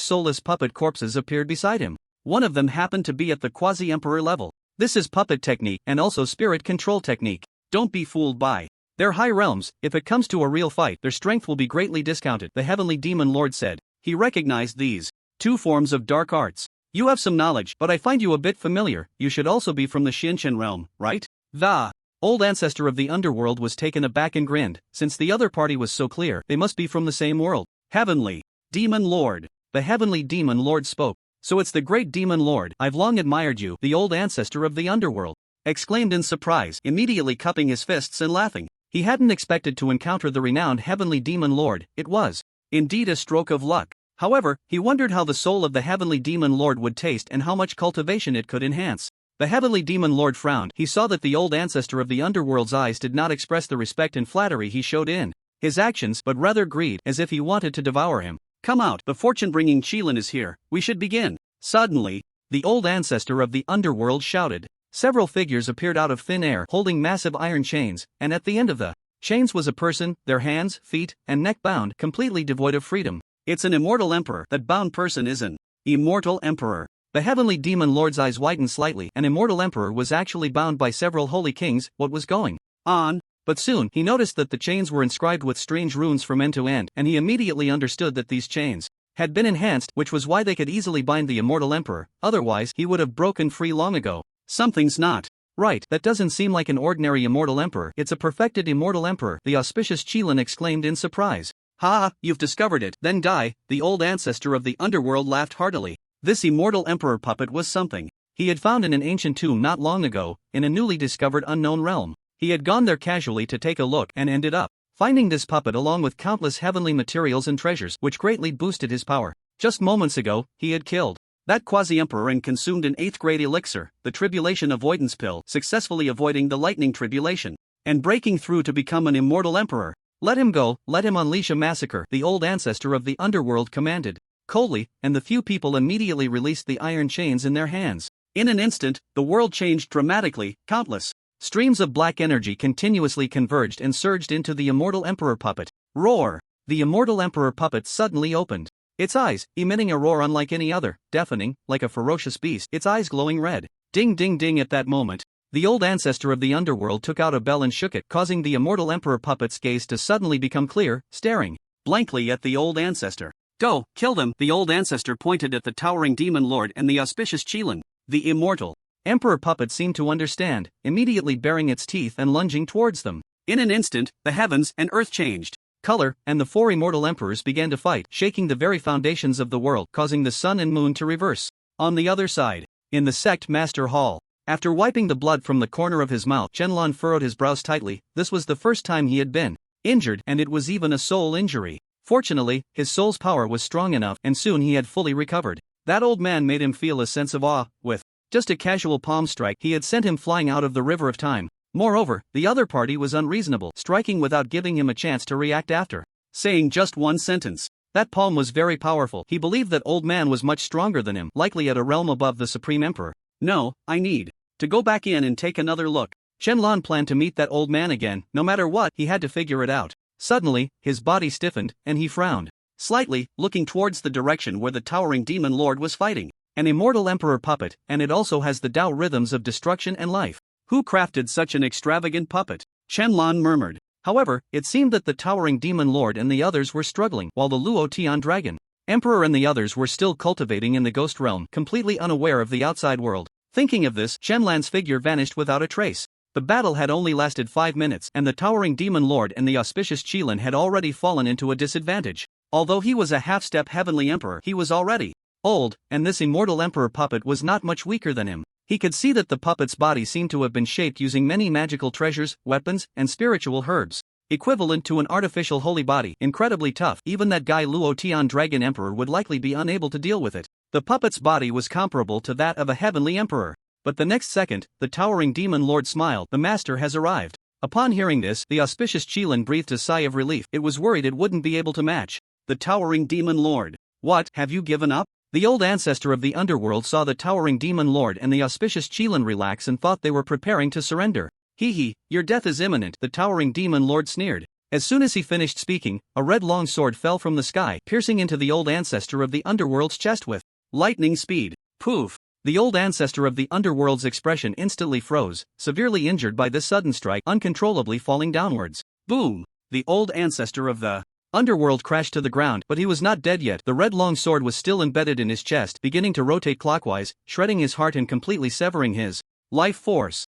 Speaker 1: soulless puppet corpses appeared beside him. One of them happened to be at the quasi-emperor level. This is puppet technique and also spirit control technique.
Speaker 2: Don't be fooled by
Speaker 1: their high realms. If it comes to a real fight, their strength will be greatly discounted, the heavenly demon lord said.
Speaker 2: He recognized these 2 forms of dark arts. You have some knowledge, but I find you a bit familiar. You should also be from the Xianchen realm, right?
Speaker 1: The old ancestor of the underworld was taken aback and grinned. Since the other party was so clear, they must be from the same world.
Speaker 2: Heavenly Demon Lord.
Speaker 1: The heavenly demon lord spoke. So it's the great demon lord. I've long admired you, the old ancestor of the underworld
Speaker 2: exclaimed in surprise, immediately cupping his fists and laughing.
Speaker 1: He hadn't expected to encounter the renowned heavenly demon lord. It was
Speaker 2: indeed a stroke of luck.
Speaker 1: However, he wondered how the soul of the heavenly demon lord would taste and how much cultivation it could enhance. The heavenly demon lord frowned. He saw that the old ancestor of the underworld's eyes did not express the respect and flattery he showed in his actions, but rather greed, as if he wanted to devour him.
Speaker 2: Come out, the fortune-bringing Qilin is here. We should begin. Suddenly,
Speaker 1: the old ancestor of the underworld shouted. Several figures appeared out of thin air, holding massive iron chains, and at the end of the chains was a person, their hands, feet, and neck bound, completely devoid of freedom.
Speaker 2: It's an immortal emperor. That bound person is an immortal emperor.
Speaker 1: The heavenly demon lord's eyes widened slightly. An immortal emperor was actually bound by several holy kings. What was going
Speaker 2: on?
Speaker 1: But soon, he noticed that the chains were inscribed with strange runes from end to end, and he immediately understood that these chains had been enhanced, which was why they could easily bind the immortal emperor. Otherwise, he would have broken free long ago.
Speaker 2: Something's not
Speaker 1: right. That doesn't seem like an ordinary immortal emperor. It's a perfected immortal emperor, the auspicious Qilin exclaimed in surprise.
Speaker 2: Ha, you've discovered it. Then die. The old ancestor of the underworld laughed heartily. This immortal emperor puppet was something
Speaker 1: he had found in an ancient tomb not long ago, in a newly discovered unknown realm. He had gone there casually to take a look and ended up finding this puppet along with countless heavenly materials and treasures, which greatly boosted his power. Just moments ago, he had killed
Speaker 2: that quasi-emperor and consumed an 8th grade elixir, the tribulation avoidance pill, successfully avoiding the lightning tribulation and breaking through to become an immortal emperor.
Speaker 1: Let him go, let him unleash a massacre, the old ancestor of the underworld commanded coldly, and the few people immediately released the iron chains in their hands.
Speaker 2: In an instant, the world changed dramatically. Countless
Speaker 1: streams of black energy continuously converged and surged into the immortal emperor puppet. Roar! The immortal emperor puppet suddenly opened its eyes, emitting a roar unlike any other, deafening, like a ferocious beast, its eyes glowing red. Ding ding ding. At that moment, The old ancestor of the underworld took out a bell and shook it, causing the immortal emperor puppet's gaze to suddenly become clear, staring
Speaker 2: blankly at the old ancestor. Go, kill them! The old ancestor pointed at the towering demon lord and the auspicious Qilin. The immortal
Speaker 1: emperor puppet seemed to understand, immediately baring its teeth and lunging towards them.
Speaker 2: In an instant, the heavens and earth changed
Speaker 1: color, and the four immortal emperors began to fight, shaking the very foundations of the world, causing the sun and moon to reverse.
Speaker 2: On the other side,
Speaker 1: in the sect master hall, after wiping the blood from the corner of his mouth, Shenlong furrowed his brows tightly. This was the first time he had been injured, and it was even a soul injury. Fortunately, his soul's power was strong enough, and soon he had fully recovered. That old man made him feel a sense of awe. With just a casual palm strike, he had sent him flying out of the river of time. Moreover, the other party was unreasonable, striking without giving him a chance to react after
Speaker 2: saying just one sentence.
Speaker 1: That palm was very powerful. He believed that old man was much stronger than him, likely at a realm above the supreme emperor.
Speaker 2: No, I need to go back in and take another look.
Speaker 1: Shenlong planned to meet that old man again. No matter what, he had to figure it out. Suddenly, his body stiffened, and he frowned
Speaker 2: slightly, looking towards the direction where the towering demon lord was fighting.
Speaker 1: An immortal emperor puppet, and it also has the Tao rhythms of destruction and life.
Speaker 2: Who crafted such an extravagant puppet? Shenlong murmured.
Speaker 1: However, it seemed that the towering demon lord and the others were struggling, while the Luo Tian dragon emperor and the others were still cultivating in the ghost realm, completely unaware of the outside world. Thinking of this, Shenlong's figure vanished without a trace. The battle had only lasted 5 minutes, and the towering demon lord and the auspicious Qilin had already fallen into a disadvantage. Although he was a half-step heavenly emperor, he was already old, and this immortal emperor puppet was not much weaker than him. He could see that the puppet's body seemed to have been shaped using many magical treasures, weapons, and spiritual herbs, equivalent to an artificial holy body. Incredibly tough. Even that guy Luo Tian Dragon Emperor would likely be unable to deal with it. The puppet's body was comparable to that of a heavenly emperor. But the next second, the towering demon lord smiled. The master has arrived. Upon hearing this, the auspicious Qilin breathed a sigh of relief. It was worried it wouldn't be able to match
Speaker 2: the towering demon lord. What, have you given up?
Speaker 1: The old ancestor of the underworld saw the towering demon lord and the auspicious Qilin relax and thought they were preparing to surrender. Hee, your death is imminent, the towering demon lord sneered. As soon as he finished speaking, a red long sword fell from the sky, piercing into the old ancestor of the underworld's chest with lightning speed. Poof! The old ancestor of the underworld's expression instantly froze, severely injured by this sudden strike, uncontrollably falling downwards. Boom! The old ancestor of the underworld crashed to the ground, but he was not dead yet. The red long sword was still embedded in his chest, beginning to rotate clockwise, shredding his heart and completely severing his life force.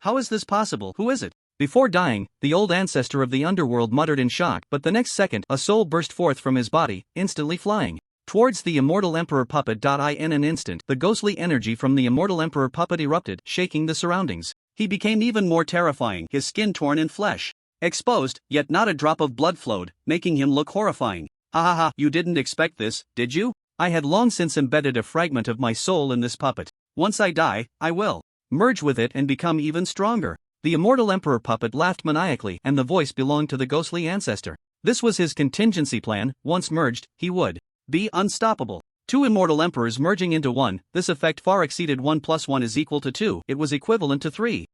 Speaker 1: How is this possible? Who is it? Before dying, the old ancestor of the underworld muttered in shock, but the next second, a soul burst forth from his body, instantly flying towards the immortal emperor puppet. In an instant, the ghostly energy from the immortal emperor puppet erupted, shaking the surroundings. He became even more terrifying, his skin torn and flesh exposed, yet not a drop of blood flowed, making him look horrifying. Ha, you didn't expect this, did you? I had long since embedded a fragment of my soul in this puppet. Once I die, I will merge with it and become even stronger. The immortal emperor puppet laughed maniacally, and the voice belonged to the ghostly ancestor. This was his contingency plan. Once merged, he would be unstoppable. Two immortal emperors merging into one, this effect far exceeded 1 + 1 is equal to 2, it was equivalent to 3.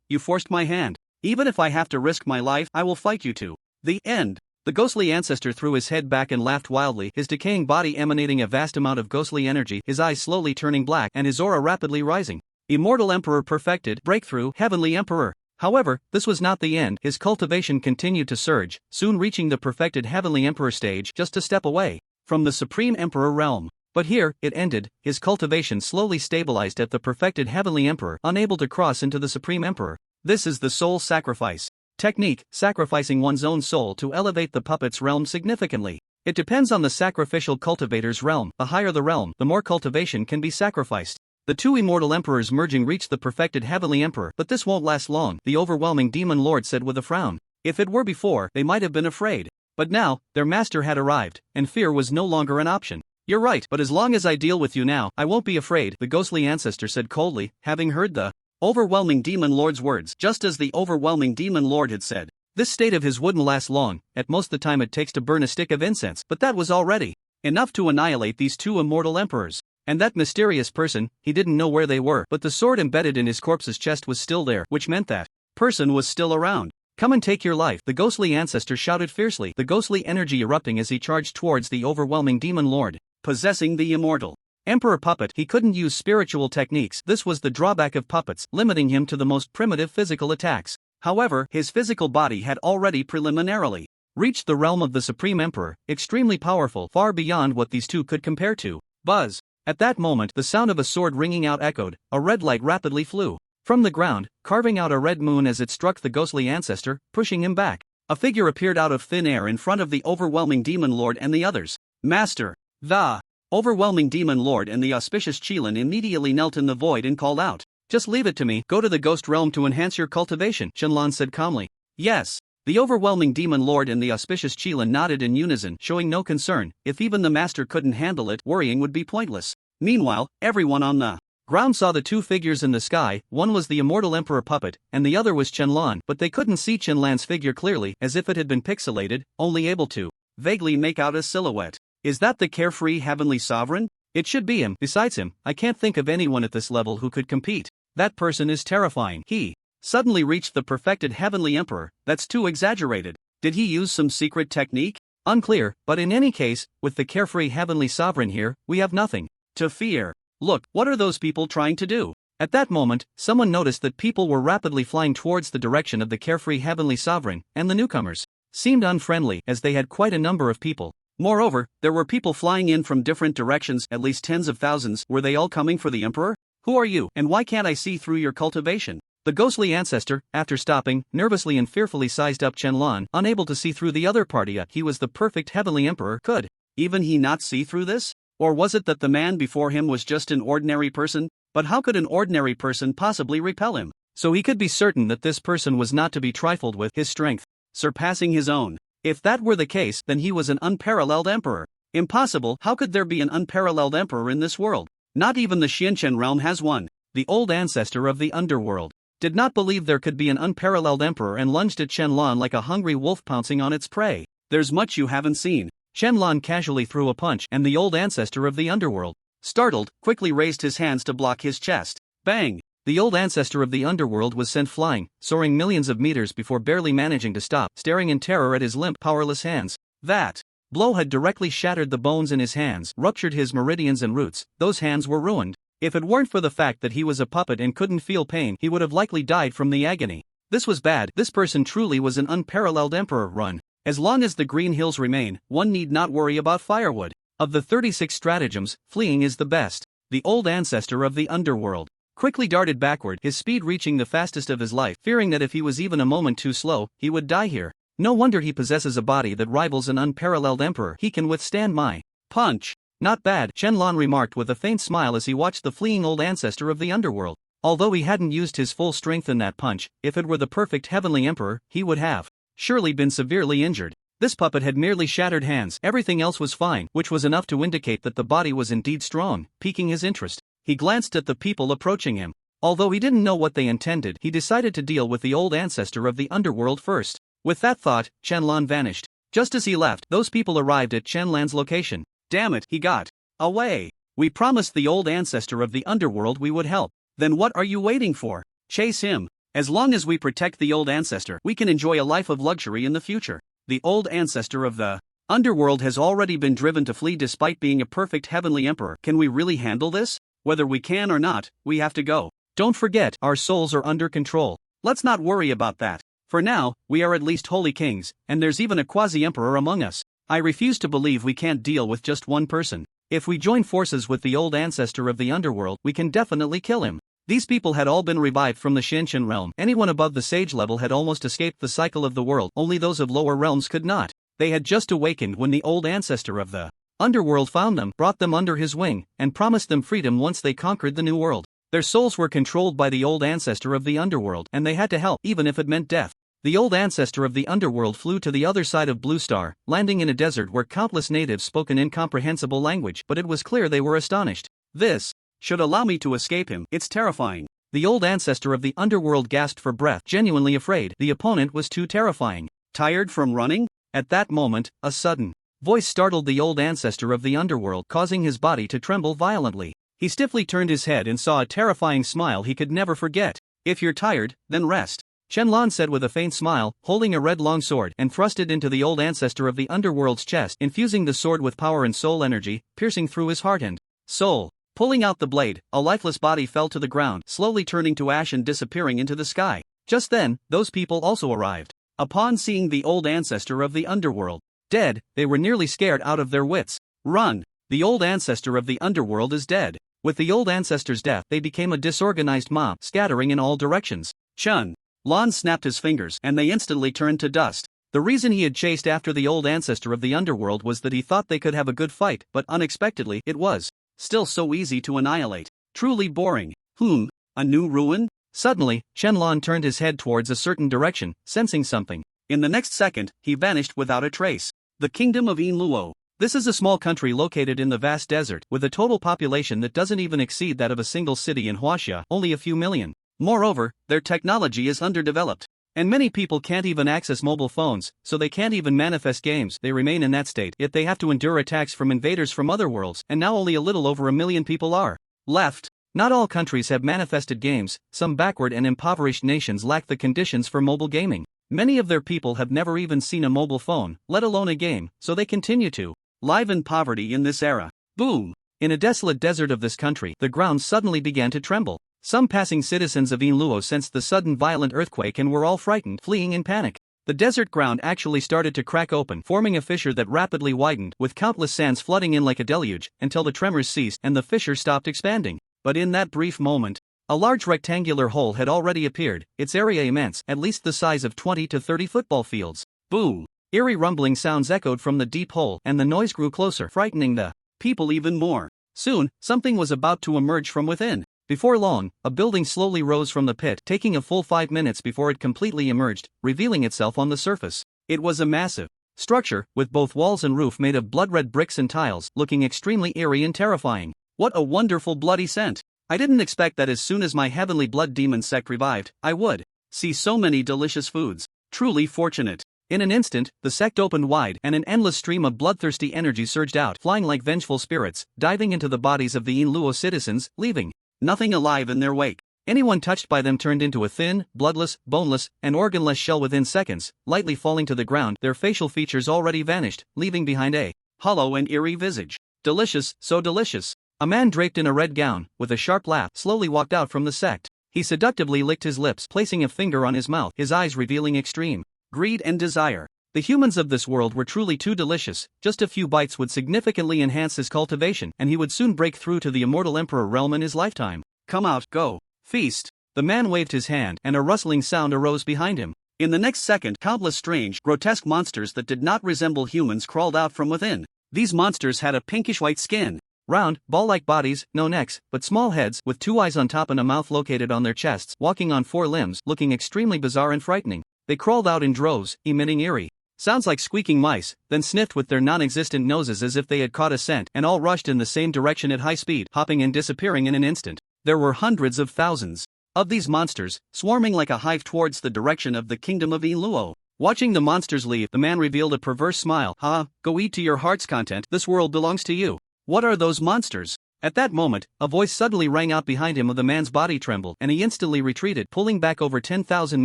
Speaker 1: You forced my hand. Even if I have to risk my life, I will fight you to the end. The ghostly ancestor threw his head back and laughed wildly, his decaying body emanating a vast amount of ghostly energy, his eyes slowly turning black and his aura rapidly rising. Immortal Emperor perfected, breakthrough, Heavenly Emperor. However, this was not the end. His cultivation continued to surge, soon reaching the perfected Heavenly Emperor stage, just a step away from the Supreme Emperor realm. But here, it ended. His cultivation slowly stabilized at the perfected Heavenly Emperor, unable to cross into the Supreme Emperor. This is the soul sacrifice technique, sacrificing one's own soul to elevate the puppet's realm significantly. It depends on the sacrificial cultivator's realm. The higher the realm, the more cultivation can be sacrificed. The two immortal emperors merging reached the perfected Heavenly Emperor, but this won't last long, the overwhelming demon lord said with a frown. If it were before, they might have been afraid. But now, their master had arrived, and fear was no longer an option. You're right, but as long as I deal with you now, I won't be afraid, the ghostly ancestor said coldly, having heard the overwhelming demon lord's words, just as the overwhelming demon lord had said. This state of his wouldn't last long, at most the time it takes to burn a stick of incense, but that was already enough to annihilate these two immortal emperors. And that mysterious person, he didn't know where they were, but the sword embedded in his corpse's chest was still there, which meant that person was still around. Come and take your life, the ghostly ancestor shouted fiercely, the ghostly energy erupting as he charged towards the overwhelming demon lord, possessing the immortal
Speaker 2: Emperor puppet, he couldn't use spiritual techniques. This was the drawback of puppets, limiting him to the most primitive physical attacks. However, his physical body had already preliminarily reached the realm of the Supreme Emperor, extremely powerful, far beyond what these two could compare to. Buzz! At that moment, the sound of a sword ringing out echoed. A red light rapidly flew from the ground, carving out a red moon as it struck the ghostly ancestor, pushing him back. A figure appeared out of thin air in front of the overwhelming demon lord and the others. Master! The overwhelming demon lord and the auspicious Qilin immediately knelt in the void and called out. Just leave it to me. Go to the ghost realm to enhance your cultivation, Qianlan said calmly. Yes. The overwhelming demon lord and the auspicious Qilin nodded in unison, showing no concern. If even the master couldn't handle it, worrying would be pointless. Meanwhile, everyone on the ground saw the two figures in the sky. One was the immortal emperor puppet, and the other was Qianlan, but they couldn't see Qianlan's figure clearly, as if it had been pixelated, only able to vaguely make out a silhouette. Is that the carefree heavenly sovereign? It should be him. Besides him, I can't think of anyone at this level who could compete. That person is terrifying. He suddenly reached the perfected heavenly emperor. That's too exaggerated. Did he use some secret technique? Unclear, but in any case, with the carefree heavenly sovereign here, we have nothing to fear. Look, what are those people trying to do? At that moment, someone noticed that people were rapidly flying towards the direction of the carefree heavenly sovereign, and the newcomers seemed unfriendly, as they had quite a number of people. Moreover, there were people flying in from different directions, at least tens of thousands. Were they all coming for the emperor? Who are you, and why can't I see through your cultivation? The ghostly ancestor, after stopping, nervously and fearfully sized up Qianlan, unable to see through the other party. He was the perfect heavenly emperor. Could even he not see through this? Or was it that the man before him was just an ordinary person? But how could an ordinary person possibly repel him? So he could be certain that this person was not to be trifled with, his strength surpassing his own. If that were the case, then he was an unparalleled emperor. Impossible. How could there be an unparalleled emperor in this world? Not even the Xianchen realm has one. The old ancestor of the underworld did not believe there could be an unparalleled emperor and lunged at Qianlan like a hungry wolf pouncing on its prey. There's much you haven't seen. Qianlan casually threw a punch, and the old ancestor of the underworld, startled, quickly raised his hands to block his chest. Bang! The old ancestor of the underworld was sent flying, soaring millions of meters before barely managing to stop, staring in terror at his limp, powerless hands. That blow had directly shattered the bones in his hands, ruptured his meridians and roots. Those hands were ruined. If it weren't for the fact that he was a puppet and couldn't feel pain, he would have likely died from the agony. This was bad. This person truly was an unparalleled emperor. Run. As long as the green hills remain, one need not worry about firewood. Of the 36 stratagems, fleeing is the best. The old ancestor of the underworld quickly darted backward, his speed reaching the fastest of his life, fearing that if he was even a moment too slow, he would die here. No wonder he possesses a body that rivals an unparalleled emperor. He can withstand my punch. Not bad, Qianlan remarked with a faint smile as he watched the fleeing old ancestor of the underworld. Although he hadn't used his full strength in that punch, if it were the perfect heavenly emperor, he would have surely been severely injured. This puppet had merely shattered hands. Everything else was fine, which was enough to indicate that the body was indeed strong, piquing his interest. He glanced at the people approaching him. Although he didn't know what they intended, he decided to deal with the old ancestor of the underworld first. With that thought, Qianlan vanished. Just as he left, those people arrived at Qianlan's location. Damn it, he got away. We promised the old ancestor of the underworld we would help. Then what are you waiting for? Chase him. As long as we protect the old ancestor, we can enjoy a life of luxury in the future. The old ancestor of the underworld has already been driven to flee despite being a perfect heavenly emperor. Can we really handle this? Whether we can or not, we have to go. Don't forget, our souls are under control. Let's not worry about that. For now, we are at least holy kings, and there's even a quasi-emperor among us. I refuse to believe we can't deal with just one person. If we join forces with the old ancestor of the underworld, we can definitely kill him. These people had all been revived from the Xianchen realm. Anyone above the sage level had almost escaped the cycle of the world, only those of lower realms could not. They had just awakened when the old ancestor of the underworld found them, brought them under his wing, and promised them freedom once they conquered the new world. Their souls were controlled by the old ancestor of the underworld, and they had to help, even if it meant death. The old ancestor of the underworld flew to the other side of Blue Star, landing in a desert where countless natives spoke an incomprehensible language, but it was clear they were astonished. This should allow me to escape him. It's terrifying. The old ancestor of the underworld gasped for breath, genuinely afraid. The opponent was too terrifying. Tired from running? At that moment, a sudden voice startled the old ancestor of the underworld, causing his body to tremble violently. He stiffly turned his head and saw a terrifying smile he could never forget. If you're tired, then rest. Qianlan said with a faint smile, holding a red long sword, and thrust it into the old ancestor of the underworld's chest, infusing the sword with power and soul energy, piercing through his heart and Soul. Pulling out the blade, a lifeless body fell to the ground, slowly turning to ash and disappearing into the sky. Just then, those people also arrived. Upon seeing the old ancestor of the underworld dead, they were nearly scared out of their wits. Run! The old ancestor of the underworld is dead. With the old ancestor's death, they became a disorganized mob, scattering in all directions. Chun Lon snapped his fingers, and they instantly turned to dust. The reason he had chased after the old ancestor of the underworld was that he thought they could have a good fight, but unexpectedly, it was still so easy to annihilate. Truly boring. A new ruin? Suddenly, Shenlong turned his head towards a certain direction, sensing something. In the next second, he vanished without a trace. The Kingdom of Yinluo. This is a small country located in the vast desert, with a total population that doesn't even exceed that of a single city in Huaxia, only a few million. Moreover, their technology is underdeveloped. And many people can't even access mobile phones, so they can't even manifest games. They remain in that state, yet they have to endure attacks from invaders from other worlds, and now only a little over 1 million people are left. Not all countries have manifested games, some backward and impoverished nations lack the conditions for mobile gaming. Many of their people have never even seen a mobile phone, let alone a game, so they continue to live in poverty in this era. Boom! In a desolate desert of this country, the ground suddenly began to tremble. Some passing citizens of Yinluo sensed the sudden violent earthquake and were all frightened, fleeing in panic. The desert ground actually started to crack open, forming a fissure that rapidly widened, with countless sands flooding in like a deluge, until the tremors ceased and the fissure stopped expanding. But in that brief moment, a large rectangular hole had already appeared, its area immense, at least the size of 20 to 30 football fields. Boom! Eerie rumbling sounds echoed from the deep hole, and the noise grew closer, frightening the people even more. Soon, something was about to emerge from within. Before long, a building slowly rose from the pit, taking a full 5 minutes before it completely emerged, revealing itself on the surface. It was a massive structure, with both walls and roof made of blood-red bricks and tiles, looking extremely eerie and terrifying. What a wonderful bloody scent! I didn't expect that as soon as my heavenly blood demon sect revived, I would see so many delicious foods. Truly fortunate. In an instant, the sect opened wide, and an endless stream of bloodthirsty energy surged out, flying like vengeful spirits, diving into the bodies of the Yinluo citizens, leaving nothing alive in their wake. Anyone touched by them turned into a thin, bloodless, boneless, and organless shell within seconds, lightly falling to the ground, their facial features already vanished, leaving behind a hollow and eerie visage. Delicious, so delicious. A man draped in a red gown, with a sharp laugh, slowly walked out from the sect. He seductively licked his lips, placing a finger on his mouth, his eyes revealing extreme greed and desire. The humans of this world were truly too delicious. Just a few bites would significantly enhance his cultivation, and he would soon break through to the immortal emperor realm in his lifetime. Come out, go. Feast. The man waved his hand, and a rustling sound arose behind him. In the next second, countless strange, grotesque monsters that did not resemble humans crawled out from within. These monsters had a pinkish-white skin, round, ball-like bodies, no necks, but small heads, with 2 eyes on top and a mouth located on their chests, walking on 4 limbs, looking extremely bizarre and frightening. They crawled out in droves, emitting eerie sounds like squeaking mice, then sniffed with their non-existent noses as if they had caught a scent, and all rushed in the same direction at high speed, hopping and disappearing in an instant. There were hundreds of thousands of these monsters, swarming like a hive towards the direction of the Kingdom of Yinluo. Watching the monsters leave, the man revealed a perverse smile. Go eat to your heart's content, this world belongs to you. What are those monsters? At that moment, a voice suddenly rang out behind him. The man's body trembled, and he instantly retreated, pulling back over 10,000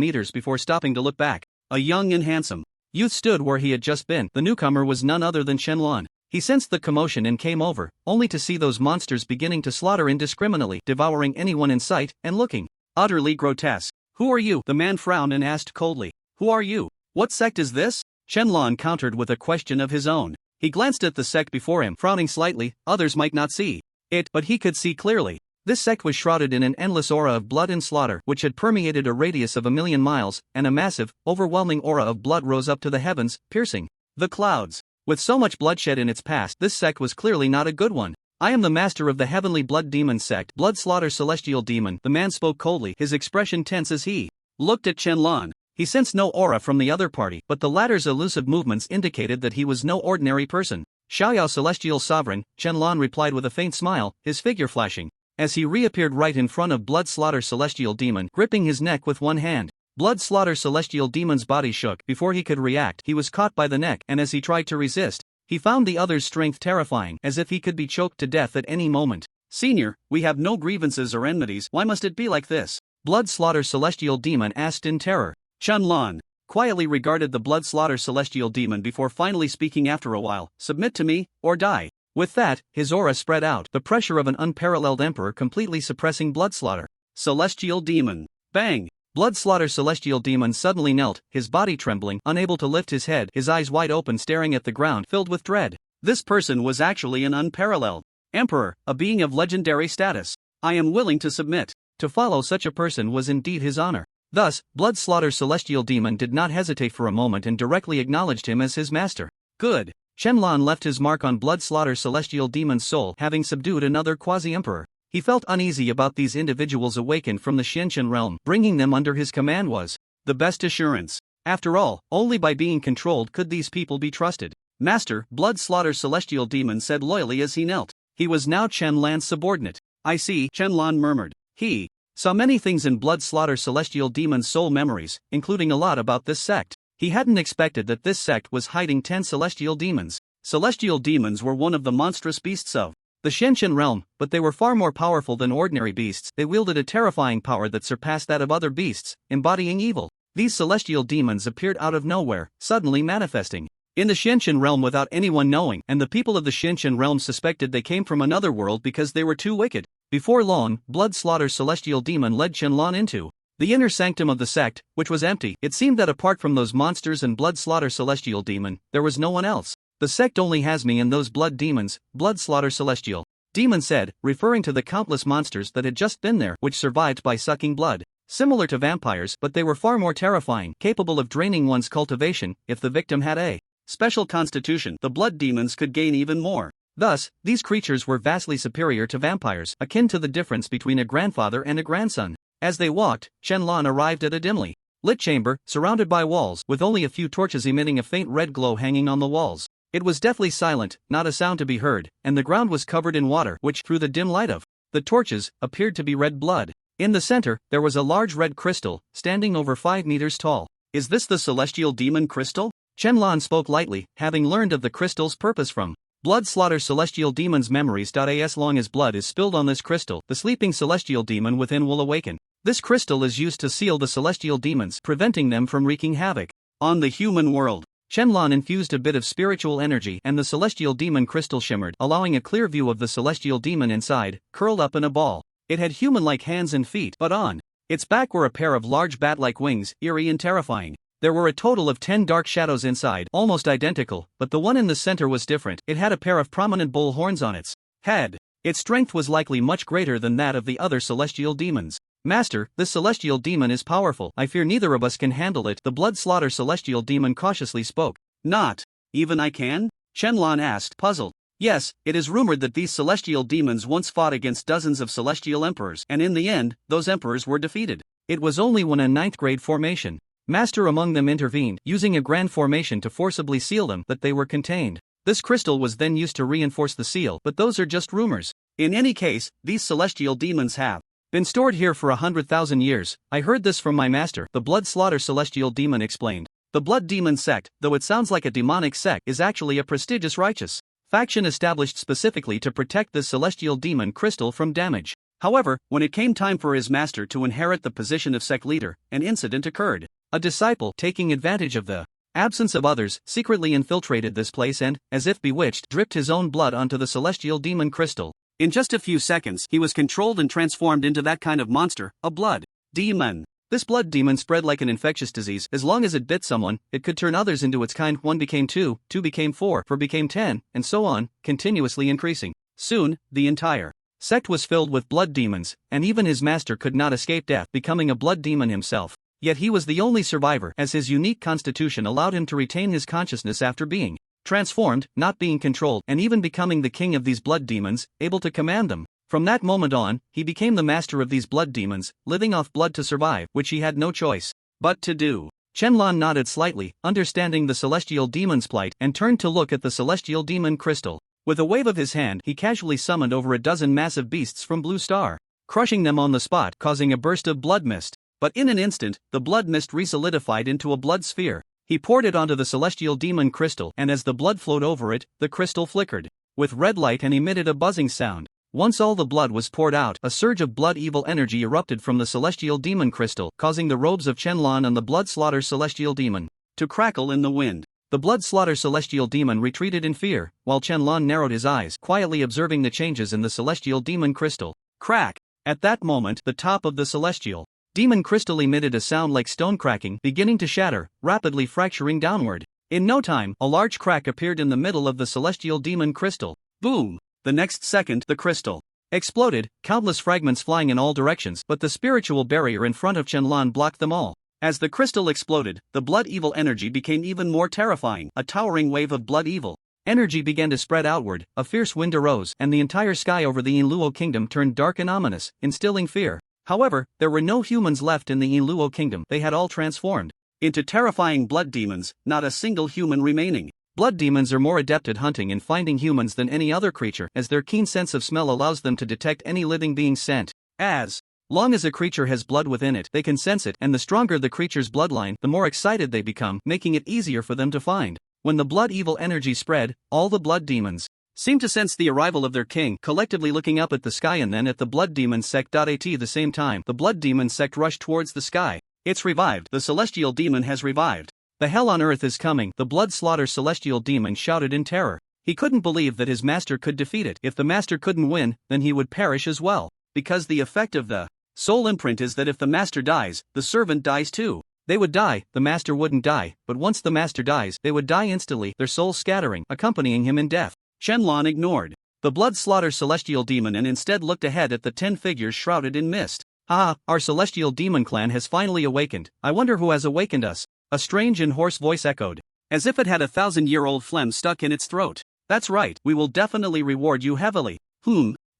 Speaker 2: meters before stopping to look back. A young and handsome youth stood where he had just been. The newcomer was none other than Shenlong. He sensed the commotion and came over, only to see those monsters beginning to slaughter indiscriminately, devouring anyone in sight, and looking utterly grotesque. Who are you? The man frowned and asked coldly. Who are you? What sect is this? Shenlong countered with a question of his own. He glanced at the sect before him, frowning slightly. Others might not see it, but he could see clearly. This sect was shrouded in an endless aura of blood and slaughter, which had permeated a radius of 1,000,000 miles, and a massive, overwhelming aura of blood rose up to the heavens, piercing the clouds. With so much bloodshed in its past, this sect was clearly not a good one. I am the master of the heavenly blood demon sect, Blood Slaughter Celestial Demon. The man spoke coldly, his expression tense as he looked at Shenlong. He sensed no aura from the other party, but the latter's elusive movements indicated that he was no ordinary person. Xiaoyao Celestial Sovereign, Shenlong replied with a faint smile, his figure flashing, as he reappeared right in front of Blood Slaughter Celestial Demon, gripping his neck with one hand. Blood Slaughter Celestial Demon's body shook. Before he could react, he was caught by the neck, and as he tried to resist, he found the other's strength terrifying, as if he could be choked to death at any moment. Senior, we have no grievances or enmities, why must it be like this? Blood Slaughter Celestial Demon asked in terror. Shenlong quietly regarded the Blood Slaughter Celestial Demon before finally speaking after a while. Submit to me, or die.
Speaker 1: With that, his aura spread out, the pressure of an unparalleled emperor completely suppressing blood slaughter.
Speaker 2: Celestial Demon. Bang!
Speaker 1: Blood slaughter celestial demon suddenly knelt, his body trembling, unable to lift his head, his eyes wide open staring at the ground, filled with dread.
Speaker 2: This person was actually an unparalleled emperor, a being of legendary status. I am willing to submit.
Speaker 1: To follow such a person was indeed his honor. Thus, blood slaughter celestial demon did not hesitate for a moment and directly acknowledged him as his master.
Speaker 2: Good.
Speaker 1: Shenlong left his mark on blood slaughter celestial demon's soul, having subdued another quasi-emperor. He felt uneasy about these individuals awakened from the Xiantian realm. Bringing them under his command was
Speaker 2: the best assurance.
Speaker 1: After all, only by being controlled could these people be trusted.
Speaker 2: Master, blood slaughter celestial demon said loyally as he knelt. He was now Chen Lan's subordinate. I see, Chen Lan murmured. He
Speaker 1: saw many things in blood slaughter celestial demon's soul memories, including a lot about this sect. He hadn't expected that this sect was hiding 10 celestial demons.
Speaker 2: Celestial demons were one of the monstrous beasts of
Speaker 1: the Xiantian realm, but they were far more powerful than ordinary beasts. They wielded a terrifying power that surpassed that of other beasts, embodying evil. These celestial demons appeared out of nowhere, suddenly manifesting in the Xiantian realm without anyone knowing, and the people of the Xiantian realm suspected they came from another world because they were too wicked. Before long, blood slaughter celestial demon led Shenlong into the inner sanctum of the sect, which was empty. It seemed that apart from those monsters and blood slaughter celestial demon, there was no one else. The sect only has me and those blood demons, blood slaughter celestial demon said, referring to the countless monsters that had just been there, which survived by sucking blood. Similar to vampires, but they were far more terrifying, capable of draining one's cultivation. If the victim had a
Speaker 2: special constitution, the blood demons could gain even more.
Speaker 1: Thus, these creatures were vastly superior to vampires, akin to the difference between a grandfather and a grandson. As they walked, Shenlong arrived at a dimly lit chamber, surrounded by walls, with only a few torches emitting a faint red glow hanging on the walls. It was deathly silent, not a sound to be heard, and the ground was covered in water, which, through the dim light of the torches, appeared to be red blood. In the center, there was a large red crystal, standing over 5 meters tall.
Speaker 2: Is this the celestial demon crystal?
Speaker 1: Shenlong spoke lightly, having learned of the crystal's purpose from blood slaughter celestial demon's memories. As long as blood is spilled on this crystal, the sleeping celestial demon within will awaken. This crystal is used to seal the celestial demons, preventing them from wreaking havoc
Speaker 2: on the human world.
Speaker 1: Shenlong infused a bit of spiritual energy and the celestial demon crystal shimmered, allowing a clear view of the celestial demon inside, curled up in a ball. It had human-like hands and feet, but on its back were a pair of large bat-like wings, eerie and terrifying. There were a total of 10 dark shadows inside, almost identical, but the one in the center was different. It had a pair of prominent bull horns on its head. Its strength was likely much greater than that of the other celestial demons. Master, this celestial demon is powerful. I fear neither of us can handle it, the blood slaughter celestial demon cautiously spoke.
Speaker 2: Not even I can? Shenlong asked, puzzled. Yes, it is rumored that these celestial demons once fought against dozens of celestial emperors, and in the end, those emperors were defeated.
Speaker 1: It was only when a 9th grade formation master among them intervened, using a grand formation to forcibly seal them, that they were contained. This crystal was then used to reinforce the seal, but those are just rumors.
Speaker 2: In any case, these celestial demons have
Speaker 1: been stored here for 100,000 years. I heard this from my master, the blood slaughter celestial demon explained. The blood demon sect, though it sounds like a demonic sect, is actually a prestigious righteous faction established specifically to protect this celestial demon crystal from damage. However, when it came time for his master to inherit the position of sect leader, an incident occurred. A disciple, taking advantage of the absence of others, secretly infiltrated this place and, as if bewitched, dripped his own blood onto the celestial demon crystal.
Speaker 2: In just a few seconds, he was controlled and transformed into that kind of monster, a blood demon.
Speaker 1: This blood demon spread like an infectious disease. As long as it bit someone, it could turn others into its kind. 1 became 2, 2 became 4, 4 became 10, and so on, continuously increasing. Soon, the entire sect was filled with blood demons, and even his master could not escape death, becoming a blood demon himself. Yet he was the only survivor, as his unique constitution allowed him to retain his consciousness after being transformed, not being controlled, and even becoming the king of these blood demons, able to command them. From that moment on, he became the master of these blood demons, living off blood to survive, which he had no choice but to do. Shenlong nodded slightly, understanding the celestial demon's plight, and turned to look at the celestial demon crystal. With a wave of his hand, he casually summoned over a dozen massive beasts from Blue Star, crushing them on the spot, causing a burst of blood mist. But in an instant, the blood mist resolidified into a blood sphere. He poured it onto the celestial demon crystal, and as the blood flowed over it, the crystal flickered with red light and emitted a buzzing sound. Once all the blood was poured out, a surge of blood evil energy erupted from the celestial demon crystal, causing the robes of Shenlong and the blood slaughter celestial demon to crackle in the wind. The blood slaughter celestial demon retreated in fear, while Qianlan narrowed his eyes, quietly observing the changes in the celestial demon crystal. Crack! At that moment, the top of the celestial demon crystal emitted a sound like stone cracking, beginning to shatter, rapidly fracturing downward. In no time, a large crack appeared in the middle of the celestial demon crystal. Boom! The next second, the crystal exploded, countless fragments flying in all directions, but the spiritual barrier in front of Qianlan blocked them all. As the crystal exploded, the blood evil energy became even more terrifying. A towering wave of blood evil energy began to spread outward, a fierce wind arose, and the entire sky over the Inluo kingdom turned dark and ominous, instilling fear. However, there were no humans left in the Inluo kingdom. They had all transformed into terrifying blood demons, not a single human remaining. Blood demons are more adept at hunting and finding humans than any other creature, as their keen sense of smell allows them to detect any living being's scent. As long as a creature has blood within it, they can sense it, and the stronger the creature's bloodline, the more excited they become, making it easier for them to find. When the blood evil energy spread, all the blood demons seemed to sense the arrival of their king, collectively looking up at the sky and then at the blood demon sect. At the same time, the blood demon sect rushed towards the sky. It's revived. The celestial demon has revived. The hell on earth is coming, the blood slaughter celestial demon shouted in terror. He couldn't believe that his master could defeat it. If the master couldn't win, then he would perish as well. Because the effect of the soul imprint is that if the master dies, the servant dies too. They would die, the master wouldn't die, but once the master dies, they would die instantly, their souls scattering, accompanying him in death. Qianlan ignored the blood slaughter celestial demon and instead looked ahead at the 10 figures shrouded in mist. Ah, our celestial demon clan has finally awakened. I wonder who has awakened us. A strange and hoarse voice echoed, as if it had a 1,000-year-old phlegm stuck in its throat. That's right, we will definitely reward you heavily.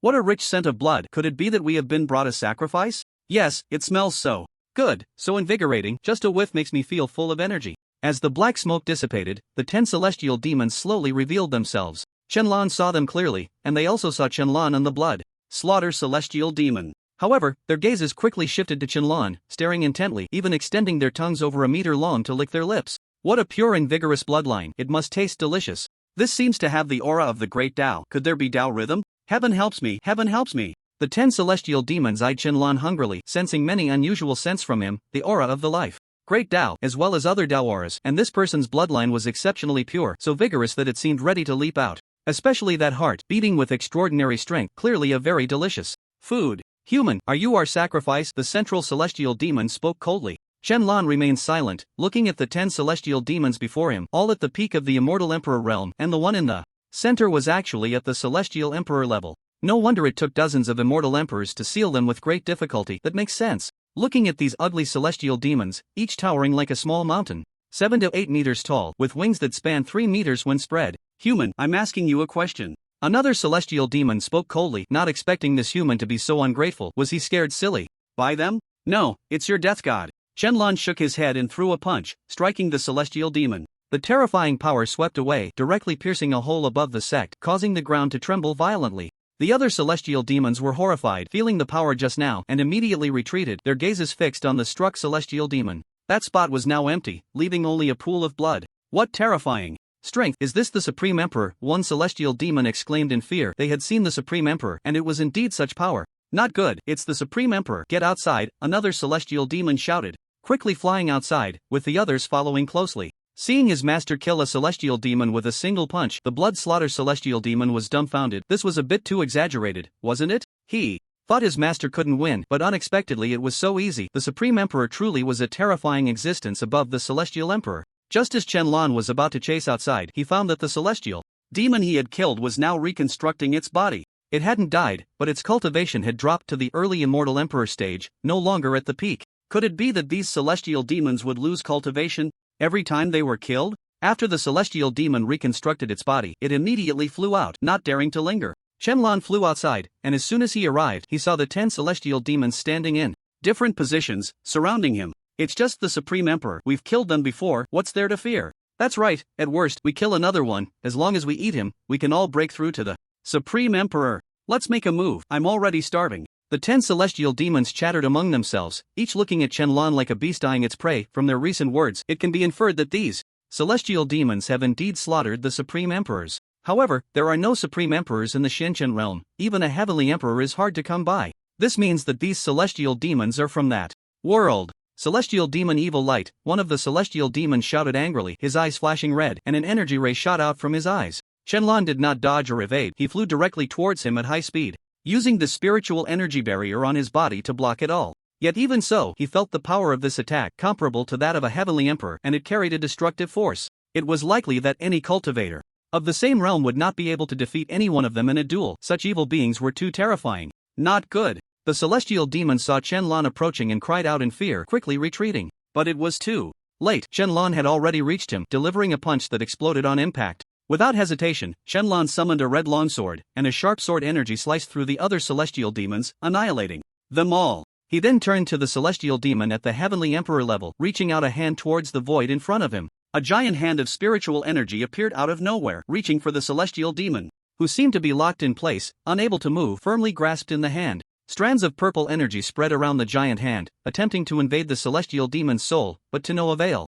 Speaker 1: What a rich scent of blood. Could it be that we have been brought a sacrifice? Yes, it smells so good, so invigorating, just a whiff makes me feel full of energy. As the black smoke dissipated, the 10 celestial demons slowly revealed themselves. Qianlan saw them clearly, and they also saw Qianlan and the blood slaughter celestial demon. However, their gazes quickly shifted to Qianlan, staring intently, even extending their tongues over a meter long to lick their lips. What a pure and vigorous bloodline, it must taste delicious. This seems to have the aura of the great Tao. Could there be Tao rhythm? Heaven helps me, heaven helps me. The 10 celestial demons eyed Qianlan hungrily, sensing many unusual scents from him, the aura of the life great Tao, as well as other Tao auras, and this person's bloodline was exceptionally pure, so vigorous that it seemed ready to leap out. Especially that heart, beating with extraordinary strength, clearly a very delicious food. Human, are you our sacrifice? The central celestial demon spoke coldly. Qianlan remained silent, looking at the 10 celestial demons before him, all at the peak of the immortal emperor realm, and the one in the center was actually at the celestial emperor level. No wonder it took dozens of immortal emperors to seal them with great difficulty. That makes sense. Looking at these ugly celestial demons, each towering like a small mountain, 7 to 8 meters tall, with wings that span 3 meters when spread. Human, I'm asking you a question. Another celestial demon spoke coldly, not expecting this human to be so ungrateful. Was he scared silly? By them? No, it's your death god. Qianlan shook his head and threw a punch, striking the celestial demon. The terrifying power swept away, directly piercing a hole above the sect, causing the ground to tremble violently. The other celestial demons were horrified, feeling the power just now, and immediately retreated, their gazes fixed on the struck celestial demon. That spot was now empty, leaving only a pool of blood. What terrifying strength! Is this the Supreme Emperor? One celestial demon exclaimed in fear. They had seen the Supreme Emperor, and it was indeed such power. Not good, it's the Supreme Emperor. Get outside, another celestial demon shouted, quickly flying outside, with the others following closely. Seeing his master kill a celestial demon with a single punch, the blood slaughter celestial demon was dumbfounded. This was a bit too exaggerated, wasn't it? He thought his master couldn't win, but unexpectedly it was so easy. The Supreme Emperor truly was a terrifying existence above the Celestial Emperor. Just as Qianlan was about to chase outside, he found that the celestial demon he had killed was now reconstructing its body. It hadn't died, but its cultivation had dropped to the early immortal emperor stage, no longer at the peak. Could it be that these celestial demons would lose cultivation every time they were killed? After the celestial demon reconstructed its body, it immediately flew out, not daring to linger. Qianlan flew outside, and as soon as he arrived, he saw the 10 celestial demons standing in different positions, surrounding him. It's just the Supreme Emperor. We've killed them before, what's there to fear? That's right, at worst, we kill another one. As long as we eat him, we can all break through to the Supreme Emperor. Let's make a move, I'm already starving. The 10 celestial demons chattered among themselves, each looking at Qianlan like a beast eyeing its prey. From their recent words, it can be inferred that these celestial demons have indeed slaughtered the Supreme Emperors. However, there are no Supreme Emperors in the Shenchen realm. Even a Heavenly Emperor is hard to come by. This means that these celestial demons are from that world. Celestial demon evil light, one of the celestial demons shouted angrily, his eyes flashing red, and an energy ray shot out from his eyes. Shenlong did not dodge or evade, he flew directly towards him at high speed, using the spiritual energy barrier on his body to block it all. Yet even so, he felt the power of this attack comparable to that of a heavenly emperor, and it carried a destructive force. It was likely that any cultivator of the same realm would not be able to defeat any one of them in a duel. Such evil beings were too terrifying. Not good. The celestial demon saw Shenlong approaching and cried out in fear, quickly retreating. But it was too late. Shenlong had already reached him, delivering a punch that exploded on impact. Without hesitation, Shenlong summoned a red longsword, and a sharp sword energy sliced through the other celestial demons, annihilating them all. He then turned to the celestial demon at the heavenly emperor level, reaching out a hand towards the void in front of him. A giant hand of spiritual energy appeared out of nowhere, reaching for the celestial demon, who seemed to be locked in place, unable to move, firmly grasped in the hand. Strands of purple energy spread around the giant hand, attempting to invade the celestial demon's soul, but to no avail.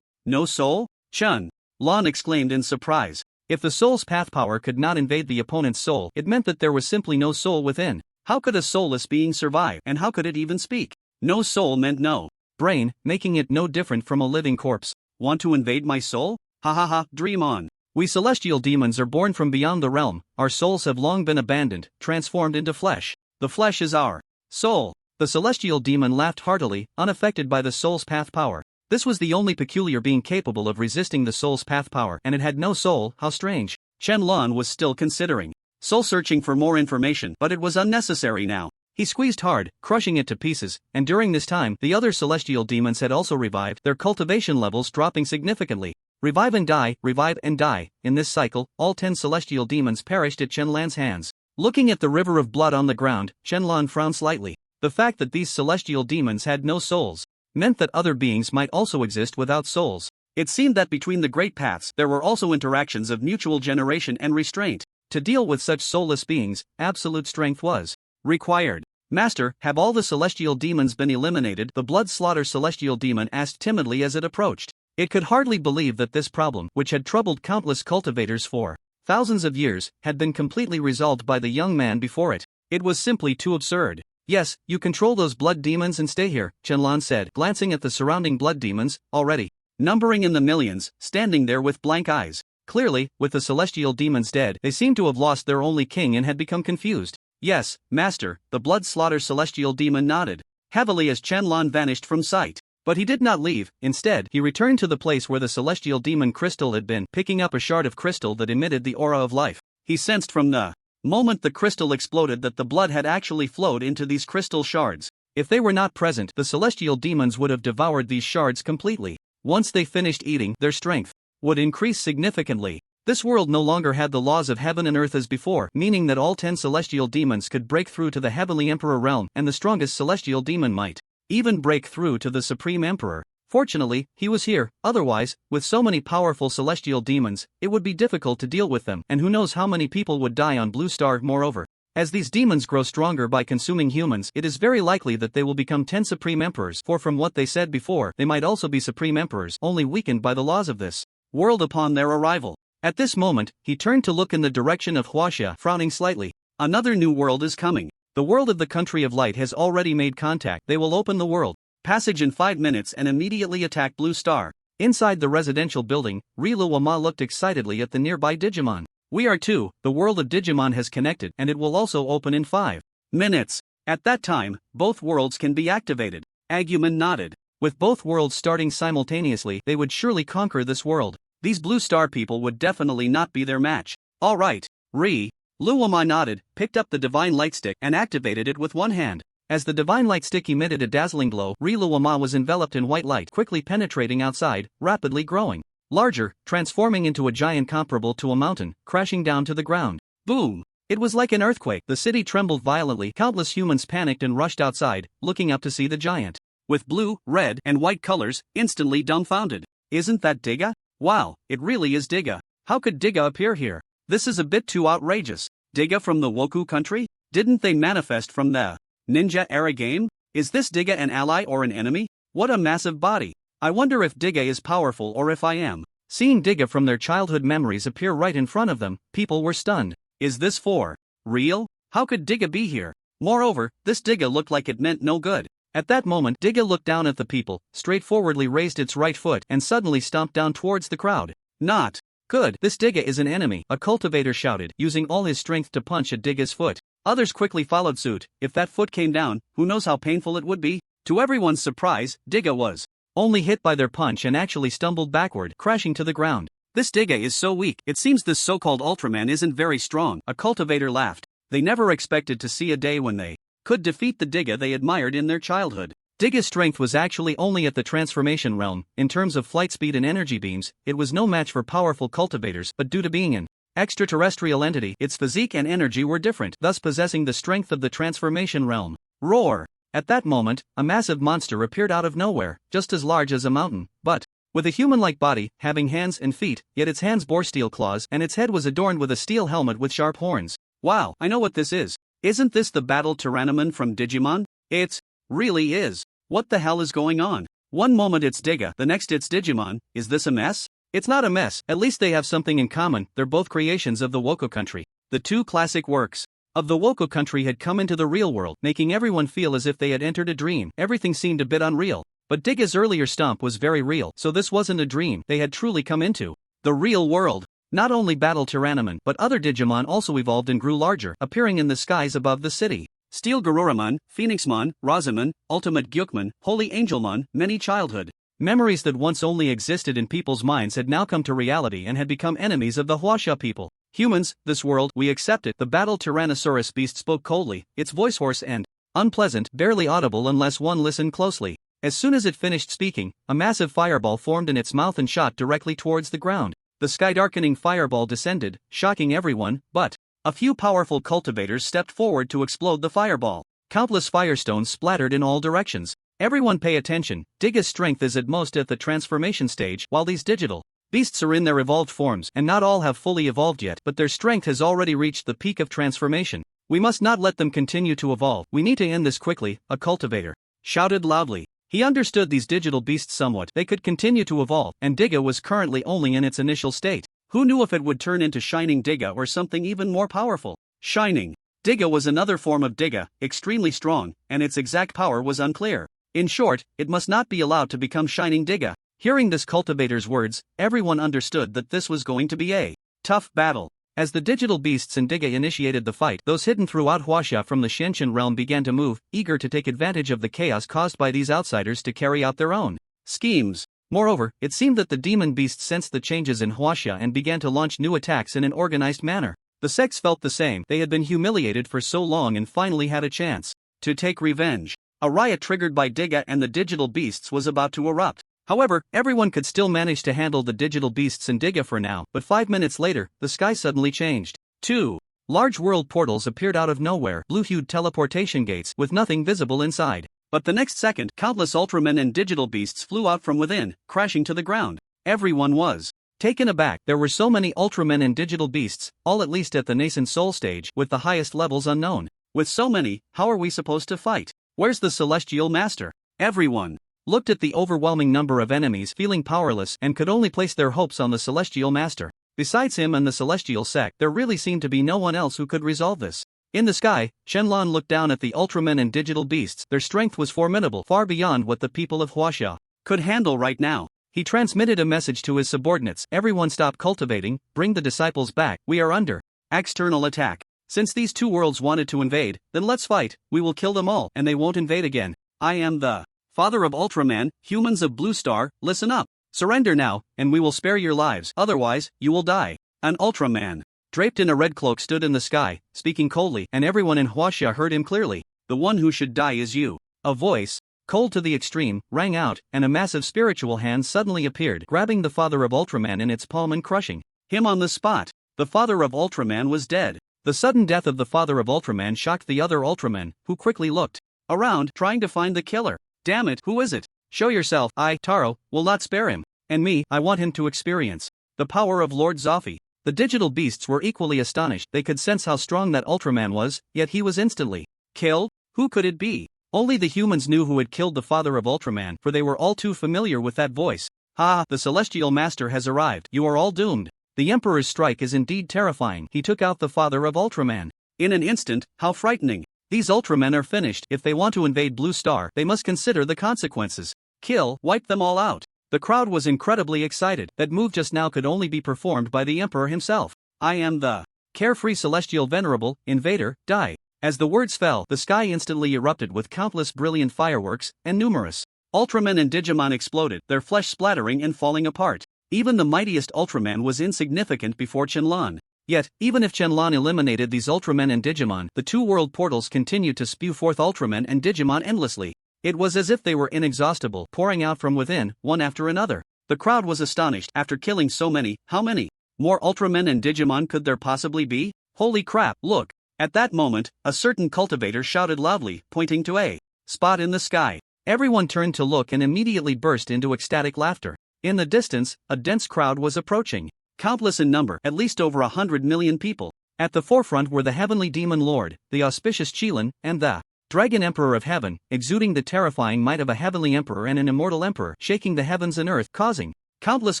Speaker 1: No soul? Chun Lon exclaimed in surprise. If the soul's path power could not invade the opponent's soul, it meant that there was simply no soul within. How could a soulless being survive, and how could it even speak? No soul meant no brain, making it no different from a living corpse. Want to invade my soul? Ha ha ha, dream on. We celestial demons are born from beyond the realm, our souls have long been abandoned, transformed into flesh. The flesh is our soul. The celestial demon laughed heartily, unaffected by the soul's path power. This was the only peculiar being capable of resisting the soul's path power, and it had no soul. How strange. Shenlong was still considering soul-searching for more information, but it was unnecessary now. He squeezed hard, crushing it to pieces, and during this time, the other celestial demons had also revived, their cultivation levels dropping significantly. Revive and die, revive and die. In this cycle, all 10 celestial demons perished at Shenlong's hands. Looking at the river of blood on the ground, Shenlong frowned slightly. The fact that these celestial demons had no souls meant that other beings might also exist without souls. It seemed that between the great paths there were also interactions of mutual generation and restraint. To deal with such soulless beings, absolute strength was required. Master, have all the celestial demons been eliminated? The blood slaughter celestial demon asked timidly as it approached. It could hardly believe that this problem, which had troubled countless cultivators for thousands of years, had been completely resolved by the young man before it. It was simply too absurd. Yes, you control those blood demons and stay here, Shenlong said, glancing at the surrounding blood demons, already numbering in the millions, standing there with blank eyes. Clearly, with the celestial demons dead, they seemed to have lost their only king and had become confused. Yes, master, the blood slaughter celestial demon nodded heavily as Shenlong vanished from sight. But he did not leave. Instead, he returned to the place where the celestial demon crystal had been, picking up a shard of crystal that emitted the aura of life. He sensed from the moment the crystal exploded that the blood had actually flowed into these crystal shards. If they were not present, the celestial demons would have devoured these shards completely. Once they finished eating, their strength would increase significantly. This world no longer had the laws of heaven and earth as before, meaning that all 10 celestial demons could break through to the heavenly emperor realm, and the strongest celestial demon might even break through to the supreme emperor. Fortunately, he was here. Otherwise, with so many powerful celestial demons, it would be difficult to deal with them, and who knows how many people would die on Blue Star. Moreover, as these demons grow stronger by consuming humans, it is very likely that they will become 10 supreme emperors, for from what they said before, they might also be supreme emperors, only weakened by the laws of this world upon their arrival. At this moment, he turned to look in the direction of Huaxia, frowning slightly. Another new world is coming. The world of the Country of Light has already made contact. They will open the world passage in 5 minutes and immediately attack Blue Star. Inside the residential building, Riluwama looked excitedly at the nearby Digimon. We are too. The world of Digimon has connected, and it will also open in 5 minutes. At that time, both worlds can be activated. Agumon nodded. With both worlds starting simultaneously, they would surely conquer this world. These Blue Star people would definitely not be their match. All right, Luwama nodded, picked up the Divine Light Stick and activated it with one hand. As the Divine Light Stick emitted a dazzling glow, Riluwama was enveloped in white light, quickly penetrating outside, rapidly growing larger, transforming into a giant comparable to a mountain, crashing down to the ground. Boom! It was like an earthquake. The city trembled violently. Countless humans panicked and rushed outside, looking up to see the giant, with blue, red, and white colors, instantly dumbfounded. Isn't that Diga? Wow, it really is Diga. How could Diga appear here? This is a bit too outrageous. Diga from the Woku country? Didn't they manifest from the Ninja era game? Is this Diga an ally or an enemy? What a massive body. I wonder if Diga is powerful or if I am. Seeing Diga from their childhood memories appear right in front of them, people were stunned. Is this for real? How could Diga be here? Moreover, this Diga looked like it meant no good. At that moment, Digga looked down at the people, straightforwardly raised its right foot, and suddenly stomped down towards the crowd. Not good. This Digga is an enemy, a cultivator shouted, using all his strength to punch at Digga's foot. Others quickly followed suit. If that foot came down, who knows how painful it would be? To everyone's surprise, Digga was only hit by their punch and actually stumbled backward, crashing to the ground. This Digga is so weak, it seems this so-called Ultraman isn't very strong, a cultivator laughed. They never expected to see a day when they could defeat the Digga they admired in their childhood. Digga's strength was actually only at the transformation realm. In terms of flight speed and energy beams, it was no match for powerful cultivators, but due to being an extraterrestrial entity, its physique and energy were different, thus possessing the strength of the transformation realm. Roar! At that moment, a massive monster appeared out of nowhere, just as large as a mountain, but with a human-like body, having hands and feet, yet its hands bore steel claws and its head was adorned with a steel helmet with sharp horns. Wow, I know what this is. Isn't this the Battle Tyrannoman from Digimon? It really is. What the hell is going on? One moment it's Digga, the next it's Digimon. Is this a mess? It's not a mess, at least they have something in common. They're both creations of the Woko country. The two classic works of the Woko country had come into the real world, making everyone feel as if they had entered a dream. Everything seemed a bit unreal. But Digga's earlier stomp was very real, so this wasn't a dream. They had truly come into the real world. Not only Battle Tyrannoman, but other Digimon also evolved and grew larger, appearing in the skies above the city. Steel Garuramon, Phoenixmon, Razamon, Ultimate Gyukmon, Holy Angelmon, many childhood memories that once only existed in people's minds had now come to reality and had become enemies of the Huasha people. Humans, this world, we accept it. The Battle Tyrannosaurus beast spoke coldly, its voice hoarse and unpleasant, barely audible unless one listened closely. As soon as it finished speaking, a massive fireball formed in its mouth and shot directly towards the ground. The sky-darkening fireball descended, shocking everyone, but a few powerful cultivators stepped forward to explode the fireball. Countless firestones splattered in all directions. Everyone pay attention, Digga's strength is at most at the transformation stage, while these digital beasts are in their evolved forms, and not all have fully evolved yet, but their strength has already reached the peak of transformation. We must not let them continue to evolve. We need to end this quickly, a cultivator shouted loudly. He understood these digital beasts somewhat. They could continue to evolve, and Digga was currently only in its initial state. Who knew if it would turn into Shining Digga or something even more powerful? Shining Digga was another form of Digga, extremely strong, and its exact power was unclear. In short, it must not be allowed to become Shining Digga. Hearing this cultivator's words, everyone understood that this was going to be a tough battle. As the digital beasts and Digga initiated the fight, those hidden throughout Huasha from the Shenshin realm began to move, eager to take advantage of the chaos caused by these outsiders to carry out their own schemes. Moreover, it seemed that the demon beasts sensed the changes in Huasha and began to launch new attacks in an organized manner. The sects felt the same. They had been humiliated for so long and finally had a chance to take revenge. A riot triggered by Digga and the digital beasts was about to erupt. However, everyone could still manage to handle the digital beasts and Digga for now, but 5 minutes later, the sky suddenly changed. 2 large world portals appeared out of nowhere, blue-hued teleportation gates with nothing visible inside. But the next second, countless Ultramen and digital beasts flew out from within, crashing to the ground. Everyone was taken aback. There were so many Ultramen and digital beasts, all at least at the nascent soul stage, with the highest levels unknown. With so many, how are we supposed to fight? Where's the Celestial Master? Everyone looked at the overwhelming number of enemies, feeling powerless, and could only place their hopes on the Celestial Master. Besides him and the Celestial Sect, there really seemed to be no one else who could resolve this. In the sky, Shenlong looked down at the Ultramen and digital beasts. Their strength was formidable, far beyond what the people of Huasha could handle right now. He transmitted a message to his subordinates. Everyone stop cultivating, bring the disciples back, we are under external attack. Since these two worlds wanted to invade, then let's fight, we will kill them all, and they won't invade again. I am the Father of Ultraman, humans of Blue Star, listen up. Surrender now, and we will spare your lives, otherwise, you will die. An Ultraman, draped in a red cloak, stood in the sky, speaking coldly, and everyone in Huasha heard him clearly. The one who should die is you. A voice, cold to the extreme, rang out, and a massive spiritual hand suddenly appeared, grabbing the Father of Ultraman in its palm and crushing him on the spot. The Father of Ultraman was dead. The sudden death of the Father of Ultraman shocked the other Ultramen, who quickly looked around, trying to find the killer. Damn it, who is it? Show yourself. I, Taro, will not spare him. And me, I want him to experience the power of Lord Zoffy. The digital beasts were equally astonished. They could sense how strong that Ultraman was, yet he was instantly killed. Who could it be? Only the humans knew who had killed the Father of Ultraman, for they were all too familiar with that voice. Ha, the Celestial Master has arrived. You are all doomed. The Emperor's strike is indeed terrifying. He took out the Father of Ultraman in an instant. How frightening.
Speaker 2: These Ultramen are finished. If they want to invade Blue Star, they must consider the consequences. Kill, wipe them all out. The crowd was incredibly excited. That move just now could only be performed by the Emperor himself. I am the carefree celestial venerable invader, die. As the words fell, the sky instantly erupted with countless brilliant fireworks, and numerous Ultramen and Digimon exploded, their flesh splattering and falling apart. Even the mightiest Ultraman was insignificant before Shenlong. Yet, even if Shenlong eliminated these Ultramen and Digimon, the two world portals continued to spew forth Ultramen and Digimon endlessly. It was as if they were inexhaustible, pouring out from within, one after another. The crowd was astonished. After killing so many, how many more Ultramen and Digimon could there possibly be? Holy crap, look! At that moment, a certain cultivator shouted loudly, pointing to a spot in the sky. Everyone turned to look and immediately burst into ecstatic laughter. In the distance, a dense crowd was approaching. Countless in number, at least over 100 million people. At the forefront were the Heavenly Demon Lord, the auspicious Qilin, and the Dragon Emperor of Heaven, exuding the terrifying might of a heavenly emperor and an immortal emperor, shaking the heavens and earth, causing countless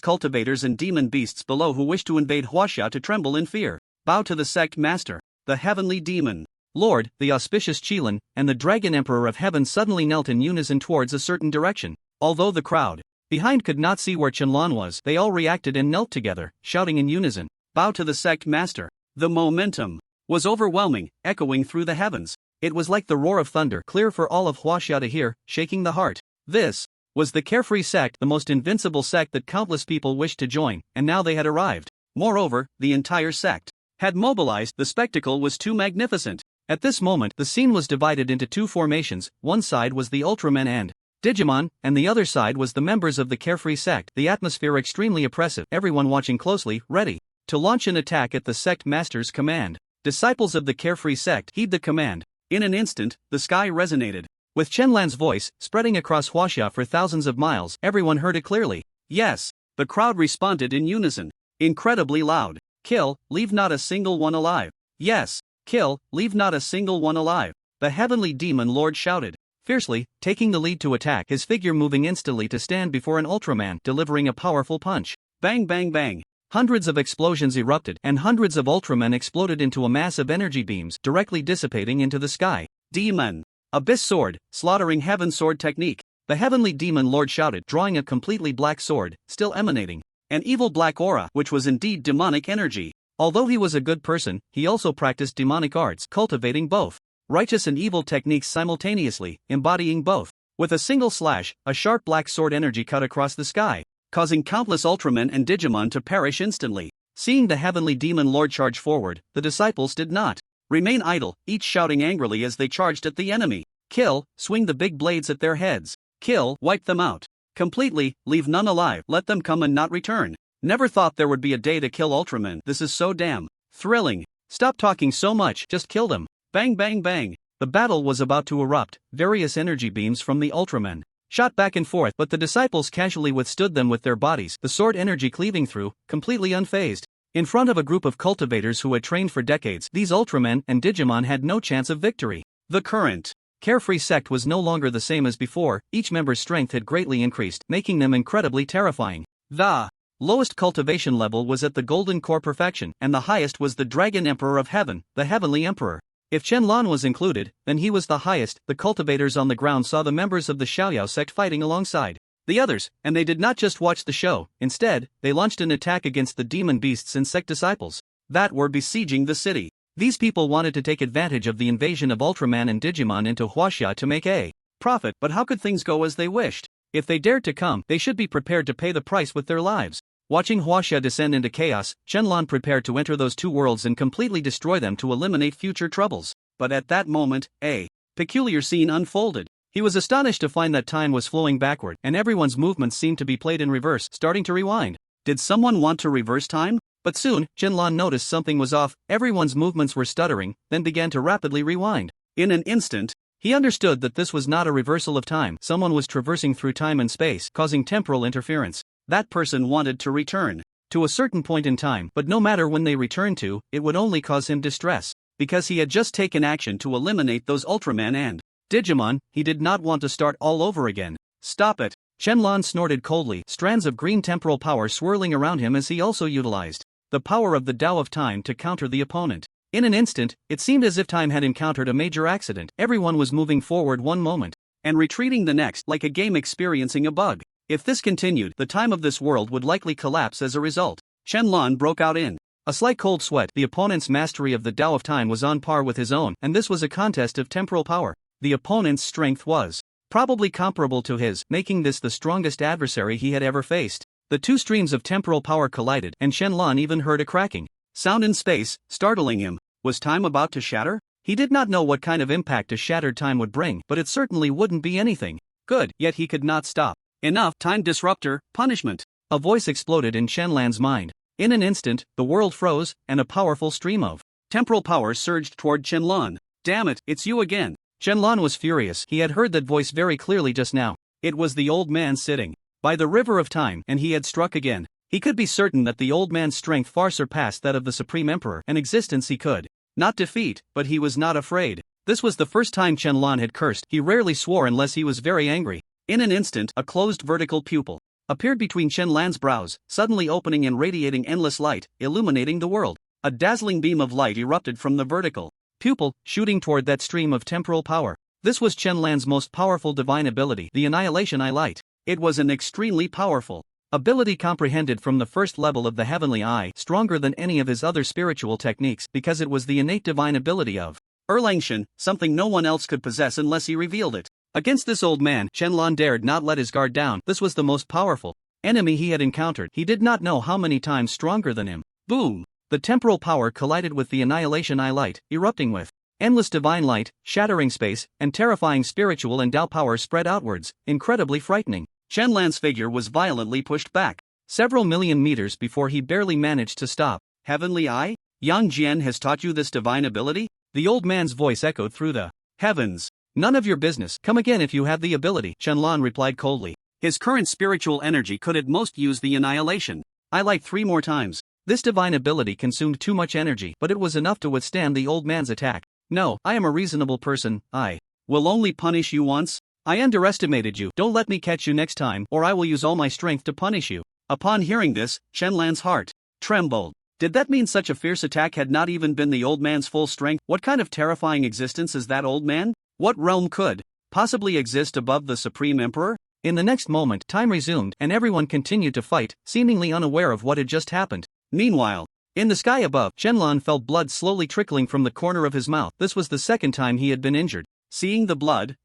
Speaker 2: cultivators and demon beasts below who wished to invade Huaxia to tremble in fear. Bow to the sect master. The Heavenly Demon Lord, the auspicious Qilin, and the Dragon Emperor of Heaven suddenly knelt in unison towards a certain direction. Although the crowd behind could not see where Shenlong was, they all reacted and knelt together, shouting in unison, "Bow to the sect master." The momentum was overwhelming, echoing through the heavens. It was like the roar of thunder, clear for all of Huaxia to hear, shaking the heart. This was the carefree sect, the most invincible sect that countless people wished to join, and now they had arrived. Moreover, the entire sect had mobilized. The spectacle was too magnificent. At this moment, the scene was divided into two formations. One side was the Ultramen and Digimon, and the other side was the members of the carefree sect. The atmosphere extremely oppressive, everyone watching closely, ready to launch an attack at the sect master's command. Disciples of the carefree sect heed the command. In an instant, the sky resonated. With Shenlan's voice, spreading across Huaxia for thousands of miles, everyone heard it clearly. Yes! The crowd responded in unison. Incredibly loud. Kill, leave not a single one alive. Yes! Kill, leave not a single one alive. The Heavenly Demon Lord shouted fiercely, taking the lead to attack, his figure moving instantly to stand before an Ultraman, delivering a powerful punch. Bang bang bang. Hundreds of explosions erupted, and hundreds of Ultramen exploded into a mass of energy beams, directly dissipating into the sky. Demon Abyss Sword, slaughtering heaven sword technique. The Heavenly Demon Lord shouted, drawing a completely black sword, still emanating an evil black aura, which was indeed demonic energy. Although he was a good person, he also practiced demonic arts, cultivating both righteous and evil techniques simultaneously, embodying both. With a single slash, a sharp black sword energy cut across the sky, causing countless Ultramen and Digimon to perish instantly. Seeing the Heavenly Demon Lord charge forward, the disciples did not remain idle, each shouting angrily as they charged at the enemy. Kill, swing the big blades at their heads. Kill, wipe them out completely, leave none alive, let them come and not return. Never thought there would be a day to kill Ultramen. This is so damn thrilling. Stop talking so much, just kill them. Bang bang bang. The battle was about to erupt. Various energy beams from the Ultramen shot back and forth, but the disciples casually withstood them with their bodies, the sword energy cleaving through, completely unfazed. In front of a group of cultivators who had trained for decades, these Ultramen and Digimon had no chance of victory. The current carefree sect was no longer the same as before. Each member's strength had greatly increased, making them incredibly terrifying. The lowest cultivation level was at the Golden Core perfection, and the highest was the Dragon Emperor of Heaven, the Heavenly Emperor. If Shenlong was included, then he was the highest. The cultivators on the ground saw the members of the Xiaoyao sect fighting alongside the others, and they did not just watch the show. Instead, they launched an attack against the demon beasts and sect disciples that were besieging the city. These people wanted to take advantage of the invasion of Ultraman and Digimon into Huaxia to make a profit, but how could things go as they wished? If they dared to come, they should be prepared to pay the price with their lives. Watching Huaxia descend into chaos, Shenlong prepared to enter those two worlds and completely destroy them to eliminate future troubles. But at that moment, a peculiar scene unfolded. He was astonished to find that time was flowing backward, and everyone's movements seemed to be played in reverse, starting to rewind. Did someone want to reverse time? But soon, Shenlong noticed something was off. Everyone's movements were stuttering, then began to rapidly rewind. In an instant, he understood that this was not a reversal of time. Someone was traversing through time and space, causing temporal interference. That person wanted to return to a certain point in time, but no matter when they returned to, it would only cause him distress. Because he had just taken action to eliminate those Ultraman and Digimon, he did not want to start all over again. Stop it! Shenlong snorted coldly, strands of green temporal power swirling around him as he also utilized the power of the Tao of Time to counter the opponent.
Speaker 1: In an instant, it seemed as if time had encountered a major accident. Everyone was moving forward one moment
Speaker 2: and retreating the next, like a game experiencing a bug. If this continued, the time of this world would likely collapse as a result. Shenlong broke out in
Speaker 1: a slight cold sweat. The opponent's mastery of the Tao of Time was on par with his own, and this was a contest of temporal power. The opponent's strength was probably comparable to his, making this the strongest adversary he had ever faced. The two streams of temporal power collided, and Shenlong even heard a cracking sound in space, startling him. Was time about to shatter? He did not know what kind of impact a shattered time would bring, but it certainly wouldn't be anything good, yet he could not stop.
Speaker 2: Enough, time disruptor, punishment.
Speaker 1: A voice exploded in Shenlan's mind. In an instant, the world froze, and a powerful stream of
Speaker 2: temporal power surged toward Shenlong. Damn it, it's you again.
Speaker 1: Shenlong was furious. He had heard that voice very clearly just now. It was the old man sitting by the river of time, and he had struck again. He could be certain that the old man's strength far surpassed that of the Supreme Emperor, an existence he could not defeat, but he was not afraid. This was the first time Shenlong had cursed. He rarely swore unless he was very angry. In an instant, a closed vertical pupil appeared between Shenlan's brows, suddenly opening and radiating endless light, illuminating the world. A dazzling beam of light erupted from the vertical pupil, shooting toward that stream of temporal power. This was Shenlan's most powerful divine ability, the Annihilation Eye Light. It was an extremely powerful ability comprehended from the first level of the heavenly eye, stronger than any of his other spiritual techniques because it was the innate divine ability of Erlangshan, something no one else could possess unless he revealed it. Against this old man, Shenlong dared not let his guard down. This was the most powerful enemy he had encountered. He did not know how many times stronger than him. Boom! The temporal power collided with the Annihilation Eye Light, erupting with endless divine light, shattering space, and terrifying spiritual and Tao power spread outwards, incredibly frightening. Shenlan's figure was violently pushed back several million meters before he barely managed to stop.
Speaker 2: Heavenly Eye? Yang Jian has taught you this divine ability?
Speaker 1: The old man's voice echoed through the
Speaker 2: heavens.
Speaker 1: None of your business. Come again if you have the ability, Shenlong replied coldly.
Speaker 2: His current spiritual energy could at most use the Annihilation Eye Light 3 more times.
Speaker 1: This divine ability consumed too much energy, but it was enough to withstand the old man's attack. No, I am a reasonable person. I
Speaker 2: will only punish you once.
Speaker 1: I underestimated you. Don't let me catch you next time, or I will use all my strength to punish you.
Speaker 2: Upon hearing this, Shenlan's heart trembled. Did that mean such a fierce attack had not even been the old man's full strength? What kind of terrifying existence is that old man? What realm could possibly exist above the Supreme Emperor?
Speaker 1: In the next moment, time resumed, and everyone continued to fight, seemingly unaware of what had just happened.
Speaker 2: Meanwhile,
Speaker 1: in the sky above, Shenlong felt blood slowly trickling from the corner of his mouth. This was the second time he had been injured.
Speaker 2: Seeing the blood,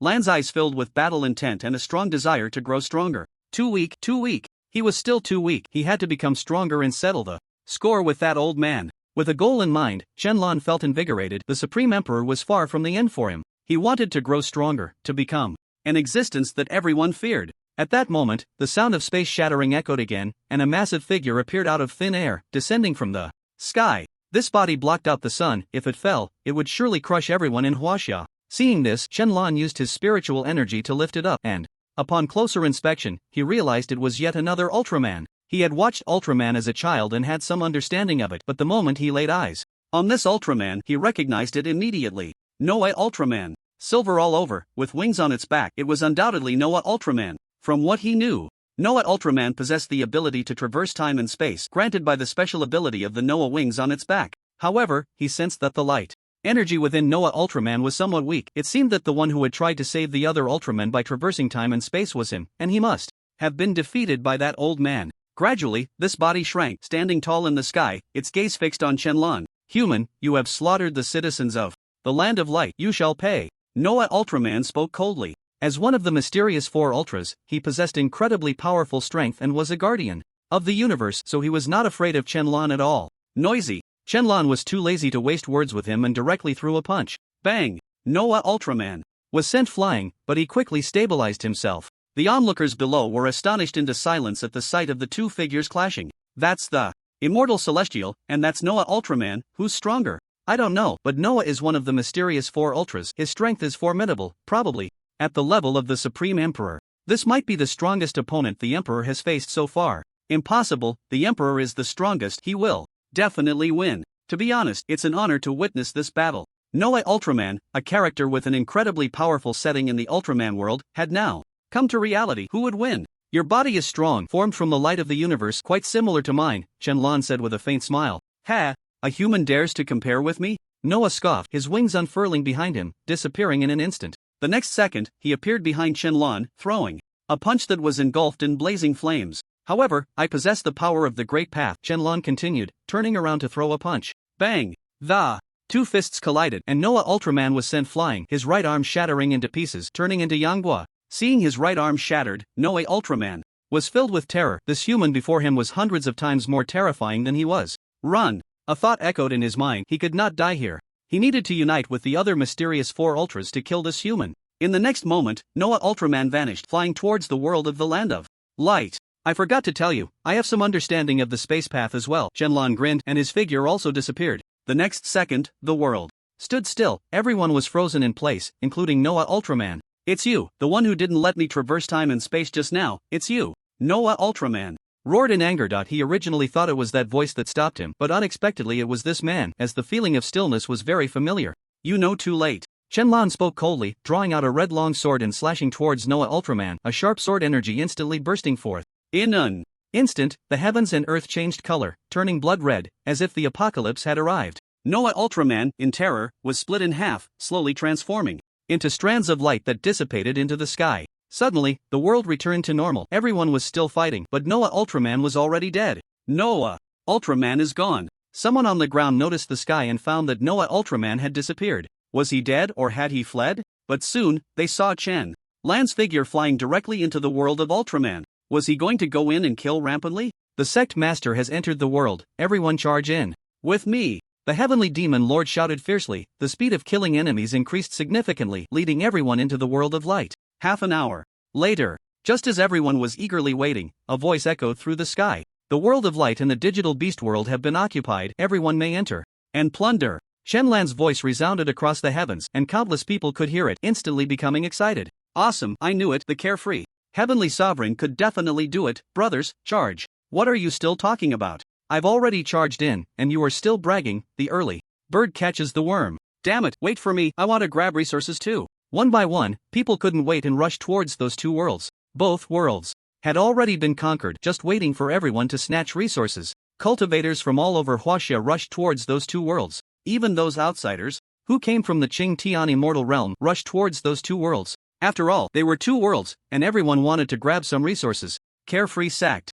Speaker 2: Lan's eyes filled with battle intent and a strong desire to grow stronger.
Speaker 1: Too weak, too weak. He was still too weak. He had to become stronger and settle the
Speaker 2: score with that old man.
Speaker 1: With a goal in mind, Shenlong felt invigorated. The Supreme Emperor was far from the end for him. He wanted to grow stronger, to become
Speaker 2: an existence that everyone feared.
Speaker 1: At that moment, the sound of space shattering echoed again, and a massive figure appeared out of thin air, descending from the sky. This body blocked out the sun. If it fell, it would surely crush everyone in Huaxia. Seeing this, Shenlong used his spiritual energy to lift it up, and upon closer inspection, he realized it was yet another Ultraman. He had watched Ultraman as a child and had some understanding of it, but the moment he laid eyes
Speaker 2: on this Ultraman, he recognized it immediately. Noah Ultraman. Silver all over, with wings on its back, it was undoubtedly Noah Ultraman. From what he knew, Noah Ultraman possessed the ability to traverse time and space, granted by the special ability of the Noah wings on its back. However, he sensed that the light energy within Noah Ultraman was somewhat weak. It seemed that the one who had tried to save the other Ultraman by traversing time and space was him, and he must have been defeated by that old man. Gradually, this body shrank, standing tall in the sky, its gaze fixed on Shenlong. Human, you have slaughtered the citizens of the Land of Light. You shall pay. Noah Ultraman spoke coldly. As one of the mysterious 4 Ultras, he possessed incredibly powerful strength and was a guardian of the universe, so he was not afraid of Shenlong at all. Noisy. Shenlong was too lazy to waste words with him and directly threw a punch. Bang! Noah Ultraman was sent flying, but he quickly stabilized himself. The onlookers below were astonished into silence at the sight of the two figures clashing. That's the immortal Celestial, and that's Noah Ultraman. Who's stronger? I don't know, but Noah is one of the mysterious 4 Ultras. His strength is formidable, probably at the level of the Supreme Emperor. This might be the strongest opponent the Emperor has faced so far. Impossible, the Emperor is the strongest. He will definitely win. To be honest, it's an honor to witness this battle. Noah Ultraman, a character with an incredibly powerful setting in the Ultraman world, had now come to reality. Who would win? Your body is strong, formed from the light of the universe, quite similar to mine, Shenlong said with a faint smile. Ha! A human dares to compare with me? Noah scoffed, his wings unfurling behind him, disappearing in an instant. The next second, he appeared behind Qianlan, throwing a punch that was engulfed in blazing flames. However, I possess the power of the Great Path, Qianlan continued, turning around to throw a punch. Bang! The two fists collided, and Noah Ultraman was sent flying, his right arm shattering into pieces, turning into Yanghua. Seeing his right arm shattered, Noah Ultraman was filled with terror. This human before him was hundreds of times more terrifying than he was. Run! A thought echoed in his mind. He could not die here. He needed to unite with the other mysterious 4 Ultras to kill this human. In the next moment, Noah Ultraman vanished, flying towards the world of the Land of Light. I forgot to tell you, I have some understanding of the space path as well. Qianlan grinned, and his figure also disappeared. The next second, the world stood still. Everyone was frozen in place, including Noah Ultraman. It's you, the one who didn't let me traverse time and space just now. It's you, Noah Ultraman. Roared in anger. He originally thought it was that voice that stopped him, but unexpectedly it was this man, as the feeling of stillness was very familiar. You know too late. Qianlan spoke coldly, drawing out a red long sword and slashing towards Noah Ultraman, a sharp sword energy instantly bursting forth. In an instant, the heavens and earth changed color, turning blood red, as if the apocalypse had arrived. Noah Ultraman, in terror, was split in half, slowly transforming into strands of light that dissipated into the sky. Suddenly, the world returned to normal. Everyone was still fighting, but Noah Ultraman was already dead. Noah Ultraman is gone. Someone on the ground noticed the sky and found that Noah Ultraman had disappeared. Was he dead or had he fled? But soon, they saw Chen Lan's figure flying directly into the world of Ultraman. Was he going to go in and kill rampantly? The sect master has entered the world. Everyone charge in. With me. The heavenly demon lord shouted fiercely. The speed of killing enemies increased significantly, leading everyone into the world of light. Half an hour later, just as everyone was eagerly waiting, a voice echoed through the sky. The world of light and the digital beast world have been occupied. Everyone may enter and plunder. Shenlan's voice resounded across the heavens, and countless people could hear it, instantly becoming excited. Awesome, I knew it, the carefree Heavenly Sovereign could definitely do it. Brothers, charge. What are you still talking about? I've already charged in, and you are still bragging. The early bird catches the worm. Damn it, wait for me, I want to grab resources too. One by one, people couldn't wait and rushed towards those 2 worlds. Both worlds had already been conquered, just waiting for everyone to snatch resources. Cultivators from all over Huaxia rushed towards those 2 worlds. Even those outsiders, who came from the Qing Tian immortal realm, rushed towards those 2 worlds. After all, they were 2 worlds, and everyone wanted to grab some resources. Carefree Sect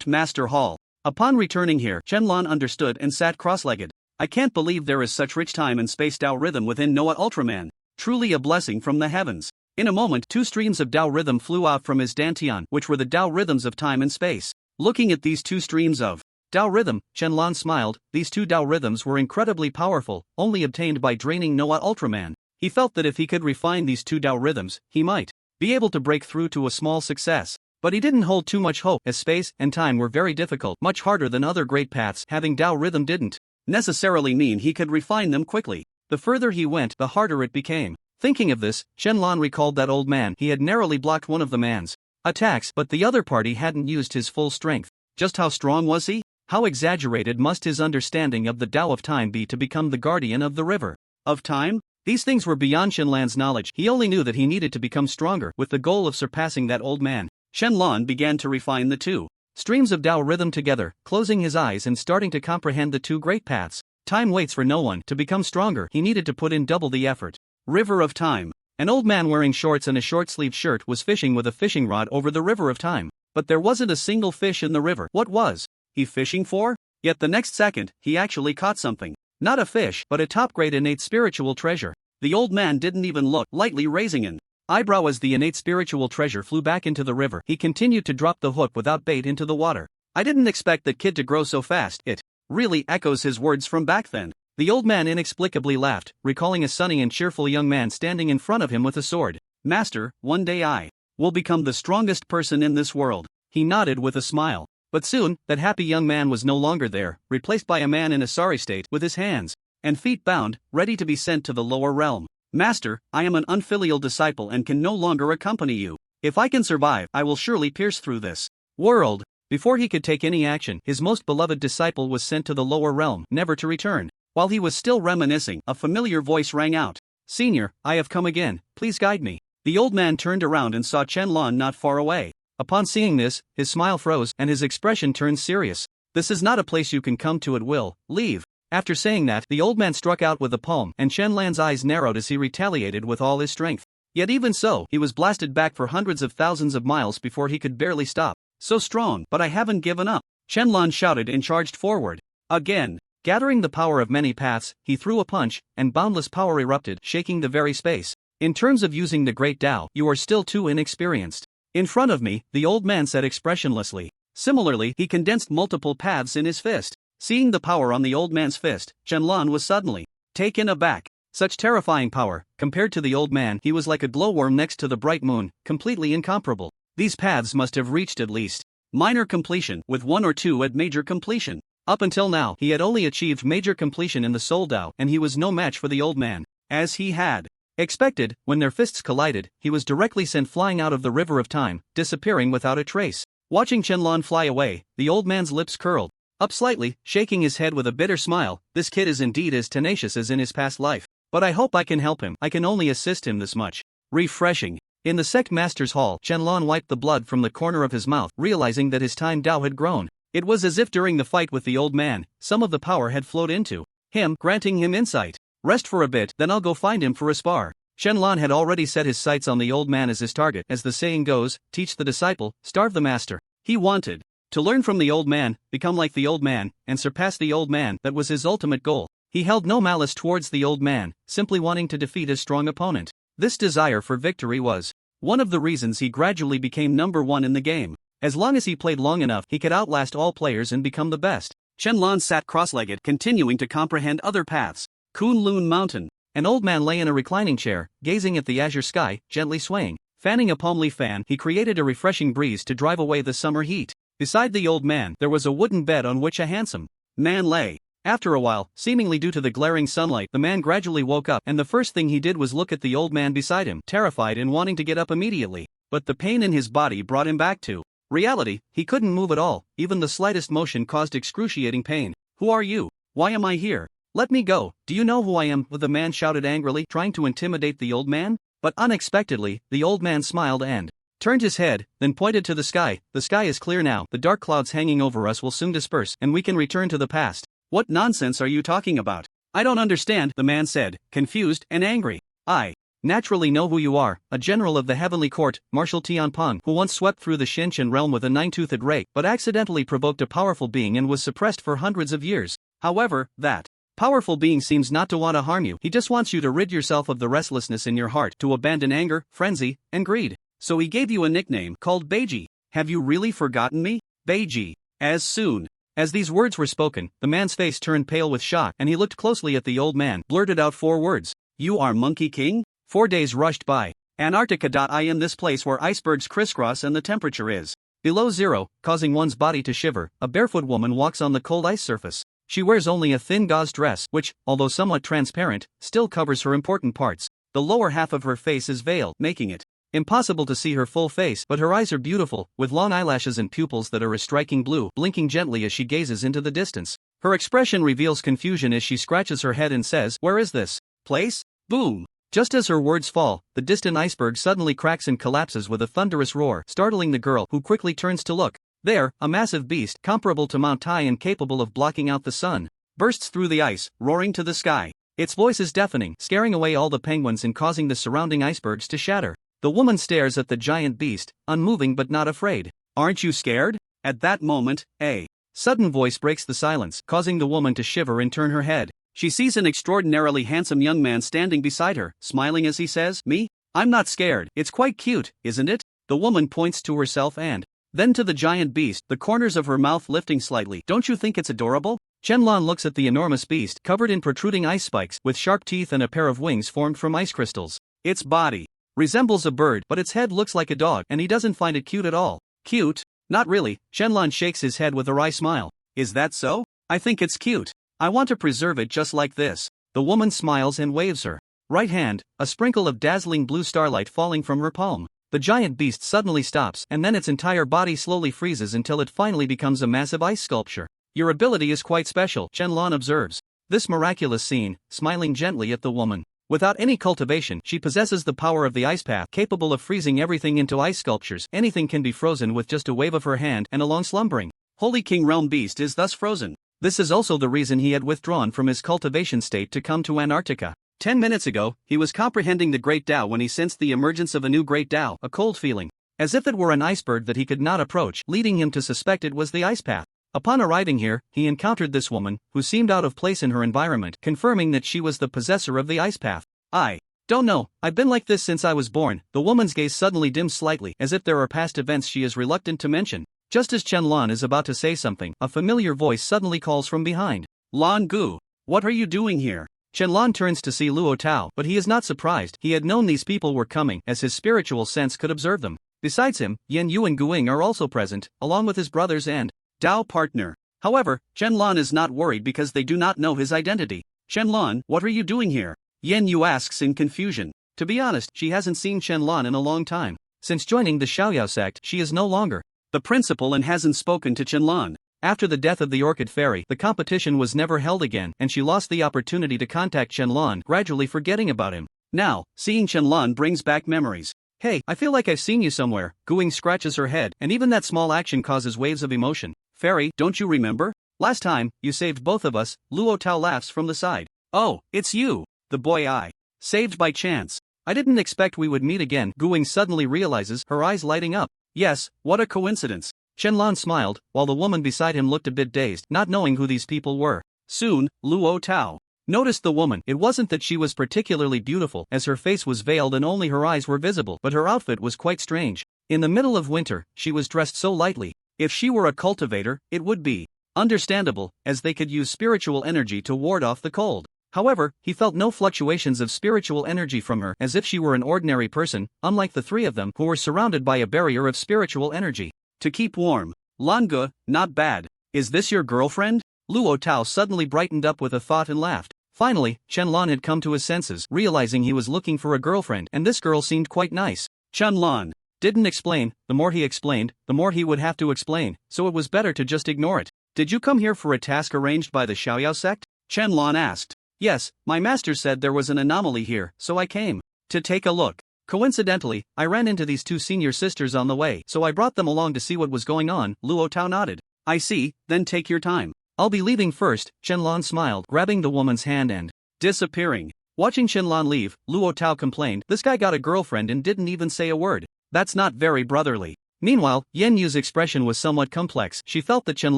Speaker 2: Master Hall. Upon returning here, Qianlan understood and sat cross-legged. I can't believe there is such rich time and space Dao rhythm within Noah Ultraman. Truly a blessing from the heavens. In a moment, 2 streams of Dao rhythm flew out from his dantian, which were the Dao rhythms of time and space. Looking at these 2 streams of Dao rhythm, Qianlan smiled. These 2 Dao rhythms were incredibly powerful, only obtained by draining Noah Ultraman. He felt that if he could refine these 2 Dao rhythms, he might be able to break through to a small success. But he didn't hold too much hope, as space and time were very difficult, much harder than other great paths. Having Dao rhythm didn't necessarily mean he could refine them quickly. The further he went, the harder it became. Thinking of this, Qianlan recalled that old man. He had narrowly blocked one of the man's attacks, but the other party hadn't used his full strength. Just how strong was he? How exaggerated must his understanding of the Tao of time be to become the guardian of the river of time? These things were beyond Qianlan's knowledge. He only knew that he needed to become stronger, with the goal of surpassing that old man. Qianlan began to refine the 2 streams of Dao rhythm together, closing his eyes and starting to comprehend the 2 great paths. Time waits for no one. To become stronger, he needed to put in double the effort. River of Time. An old man wearing shorts and a short-sleeved shirt was fishing with a fishing rod over the river of time. But there wasn't a single fish in the river. What was he fishing for? Yet the next second, he actually caught something. Not a fish, but a top-grade innate spiritual treasure. The old man didn't even look, lightly raising an eyebrow as the innate spiritual treasure flew back into the river. He continued to drop the hook without bait into the water. I didn't expect that kid to grow so fast. It really echoes his words from back then. The old man inexplicably laughed, recalling a sunny and cheerful young man standing in front of him with a sword. Master, one day I will become the strongest person in this world. He nodded with a smile. But soon, that happy young man was no longer there, replaced by a man in a sorry state, with his hands and feet bound, ready to be sent to the lower realm. Master, I am an unfilial disciple and can no longer accompany you. If I can survive, I will surely pierce through this world. Before he could take any action, his most beloved disciple was sent to the lower realm, never to return. While he was still reminiscing, a familiar voice rang out. Senior, I have come again, please guide me. The old man turned around and saw Qianlan not far away. Upon seeing this, his smile froze and his expression turned serious. This is not a place you can come to at will. Leave.
Speaker 1: After saying that, the old man struck out with the palm, and Shenlan's eyes narrowed as he retaliated with all his strength. Yet even so, he was blasted back for hundreds of thousands of miles before he could barely stop. So strong, but I haven't given up, Shenlan shouted and charged forward. Again. Gathering the power of many paths, he threw a punch, and boundless power erupted, shaking the very space. In terms of using the great Tao, you are still too inexperienced. In front of me, the old man said expressionlessly. Similarly, he condensed multiple paths in his fist. Seeing the power on the old man's fist, Shenlan was suddenly taken aback. Such terrifying power, compared to the old man, he was like a glowworm next to the bright moon, completely incomparable. These paths must have reached at least minor completion, with 1 or 2 at major completion. Up until now, he had only achieved major completion in the Soul Tao, and he was no match for the old man. As he had expected, when their fists collided, he was directly sent flying out of the river of time, disappearing without a trace. Watching Shenlan fly away, the old man's lips curled up slightly, shaking his head with a bitter smile. This kid is indeed as tenacious as in his past life. But I hope I can help him. I can only assist him this much. Refreshing. In the sect master's hall, Shenlan wiped the blood from the corner of his mouth, realizing that his time Tao had grown. It was as if during the fight with the old man, some of the power had flowed into him, granting him insight. Rest for a bit, then I'll go find him for a spar. Shenlan had already set his sights on the old man as his target. As the saying goes, teach the disciple, starve the master. He wanted to learn from the old man, become like the old man, and surpass the old man. That was his ultimate goal. He held no malice towards the old man, simply wanting to defeat his strong opponent. This desire for victory was one of the reasons he gradually became number 1 in the game. As long as he played long enough, he could outlast all players and become the best. Shenlan sat cross-legged, continuing to comprehend other paths. Kunlun Mountain. An old man lay in a reclining chair, gazing at the azure sky, gently swaying. Fanning a palm leaf fan, he created a refreshing breeze to drive away the summer heat. Beside the old man, there was a wooden bed on which a handsome man lay. After a while, seemingly due to the glaring sunlight, the man gradually woke up, and the first thing he did was look at the old man beside him, terrified and wanting to get up immediately. But the pain in his body brought him back to reality. He couldn't move at all. Even the slightest motion caused excruciating pain. Who are you? Why am I here? Let me go. Do you know who I am? The man shouted angrily, trying to intimidate the old man. But unexpectedly, the old man smiled and turned his head, then pointed to the sky. The sky is clear now. The dark clouds hanging over us will soon disperse, and we can return to the past. What nonsense are you talking about? I don't understand, the man said, confused and angry. I naturally know who you are, a general of the heavenly court, Marshal Tianpeng, who once swept through the Shinshan realm with a 9-toothed rake, but accidentally provoked a powerful being and was suppressed for hundreds of years. However, that powerful being seems not to want to harm you. He just wants you to rid yourself of the restlessness in your heart, to abandon anger, frenzy, and greed. So he gave you a nickname called Beiji. Have you really forgotten me? Beiji. As soon as these words were spoken, the man's face turned pale with shock, and he looked closely at the old man, blurted out 4 words. You are Monkey King? 4 days rushed by. Antarctica. I am this place where icebergs crisscross and the temperature is below 0, causing one's body to shiver. A barefoot woman walks on the cold ice surface. She wears only a thin gauze dress, which, although somewhat transparent, still covers her important parts. The lower half of her face is veiled, making it impossible to see her full face, but her eyes are beautiful, with long eyelashes and pupils that are a striking blue, blinking gently as she gazes into the distance. Her expression reveals confusion as she scratches her head and says, "Where is this place?" Boom! Just as her words fall, the distant iceberg suddenly cracks and collapses with a thunderous roar, startling the girl, who quickly turns to look. There, a massive beast, comparable to Mount Tai and capable of blocking out the sun, bursts through the ice, roaring to the sky. Its voice is deafening, scaring away all the penguins and causing the surrounding icebergs to shatter. The woman stares at the giant beast, unmoving but not afraid. Aren't you scared? At that moment, a sudden voice breaks the silence, causing the woman to shiver and turn her head. She sees an extraordinarily handsome young man standing beside her, smiling as he says, "Me? I'm not scared. It's quite cute, isn't it?" The woman points to herself and then to the giant beast, the corners of her mouth lifting slightly. Don't you think it's adorable? Shenlan looks at the enormous beast, covered in protruding ice spikes, with sharp teeth and a pair of wings formed from ice crystals. Its body resembles a bird, but its head looks like a dog, and he doesn't find it cute at all. Cute? Not really. Shenlan shakes his head with a wry smile. Is that so? I think it's cute. I want to preserve it just like this. The woman smiles and waves her right hand, a sprinkle of dazzling blue starlight falling from her palm. The giant beast suddenly stops, and then its entire body slowly freezes until it finally becomes a massive ice sculpture. Your ability is quite special, Shenlan observes this miraculous scene, smiling gently at the woman. Without any cultivation, she possesses the power of the ice path, capable of freezing everything into ice sculptures. Anything can be frozen with just a wave of her hand, and a long slumbering Holy King Realm beast is thus frozen.
Speaker 2: This is also the reason he had withdrawn from his cultivation state to come to Antarctica. 10 minutes ago, he was comprehending the Great Tao when he sensed the emergence of a new Great Tao, a cold feeling, as if it were an iceberg that he could not approach, leading him to suspect it was the ice path. Upon arriving here, he encountered this woman, who seemed out of place in her environment, confirming that she was the possessor of the ice path. I don't know, I've been like this since I was born. The woman's gaze suddenly dims slightly, as if there are past events she is reluctant to mention. Just as Chen Lan is about to say something, a familiar voice suddenly calls from behind. Lan Gu, what are you doing here? Chen Lan turns to see Luo Tao, but he is not surprised. He had known these people were coming, as his spiritual sense could observe them. Besides him, Yen Yu and Guing are also present, along with his brothers and Dao partner. However, Chen Lan is not worried because they do not know his identity. Chen Lan, what are you doing here? Yen Yu asks in confusion. To be honest, she hasn't seen Chen Lan in a long time. Since joining the Xiaoyao sect, she is no longer the principal and hasn't spoken to Chen Lan. After the death of the Orchid Fairy, the competition was never held again, and she lost the opportunity to contact Chen Lan, gradually forgetting about him. Now, seeing Chen Lan brings back memories. Hey, I feel like I've seen you somewhere. Guing scratches her head, and even that small action causes waves of emotion. Fairy, don't you remember? Last time, you saved both of us. Luo Tao laughs from the side. Oh, it's you. The boy I saved by chance. I didn't expect we would meet again. Guing suddenly realizes, her eyes lighting up. Yes, what a coincidence. Chen Lan smiled, while the woman beside him looked a bit dazed, not knowing who these people were. Soon, Luo Tao noticed the woman. It wasn't that she was particularly beautiful, as her face was veiled and only her eyes were visible, but her outfit was quite strange. In the middle of winter, she was dressed so lightly. If she were a cultivator, it would be understandable, as they could use spiritual energy to ward off the cold. However, he felt no fluctuations of spiritual energy from her, as if she were an ordinary person, unlike the three of them who were surrounded by a barrier of spiritual energy. To keep warm. Langa, not bad. Is this your girlfriend? Luo Tao suddenly brightened up with a thought and laughed. Finally, Chen Lan had come to his senses, realizing he was looking for a girlfriend, and this girl seemed quite nice. Chen Lan didn't explain. The more he explained, the more he would have to explain, so it was better to just ignore it. Did you come here for a task arranged by the Xiaoyao sect? Chen Lan asked. Yes, my master said there was an anomaly here, so I came to take a look. Coincidentally, I ran into these two senior sisters on the way, so I brought them along to see what was going on. Luo Tao nodded. I see, then take your time. I'll be leaving first. Chen Lan smiled, grabbing the woman's hand and disappearing. Watching Chen Lan leave, Luo Tao complained, this guy got a girlfriend and didn't even say a word. That's not very brotherly. Meanwhile, Yen Yu's expression was somewhat complex. She felt that Chen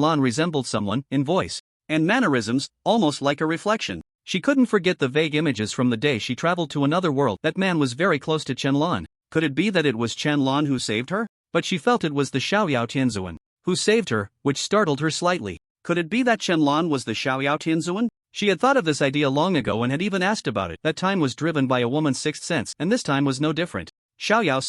Speaker 2: Lan resembled someone, in voice and mannerisms, almost like a reflection. She couldn't forget the vague images from the day she traveled to another world. That man was very close to Chen Lan. Could it be that it was Chen Lan who saved her? But she felt it was the Xiaoyao Tianzuan who saved her, which startled her slightly. Could it be that Chen Lan was the Xiaoyao Tianzuan? She had thought of this idea long ago and had even asked about it. That time was driven by a woman's sixth sense, and this time was no different. Xiaoyao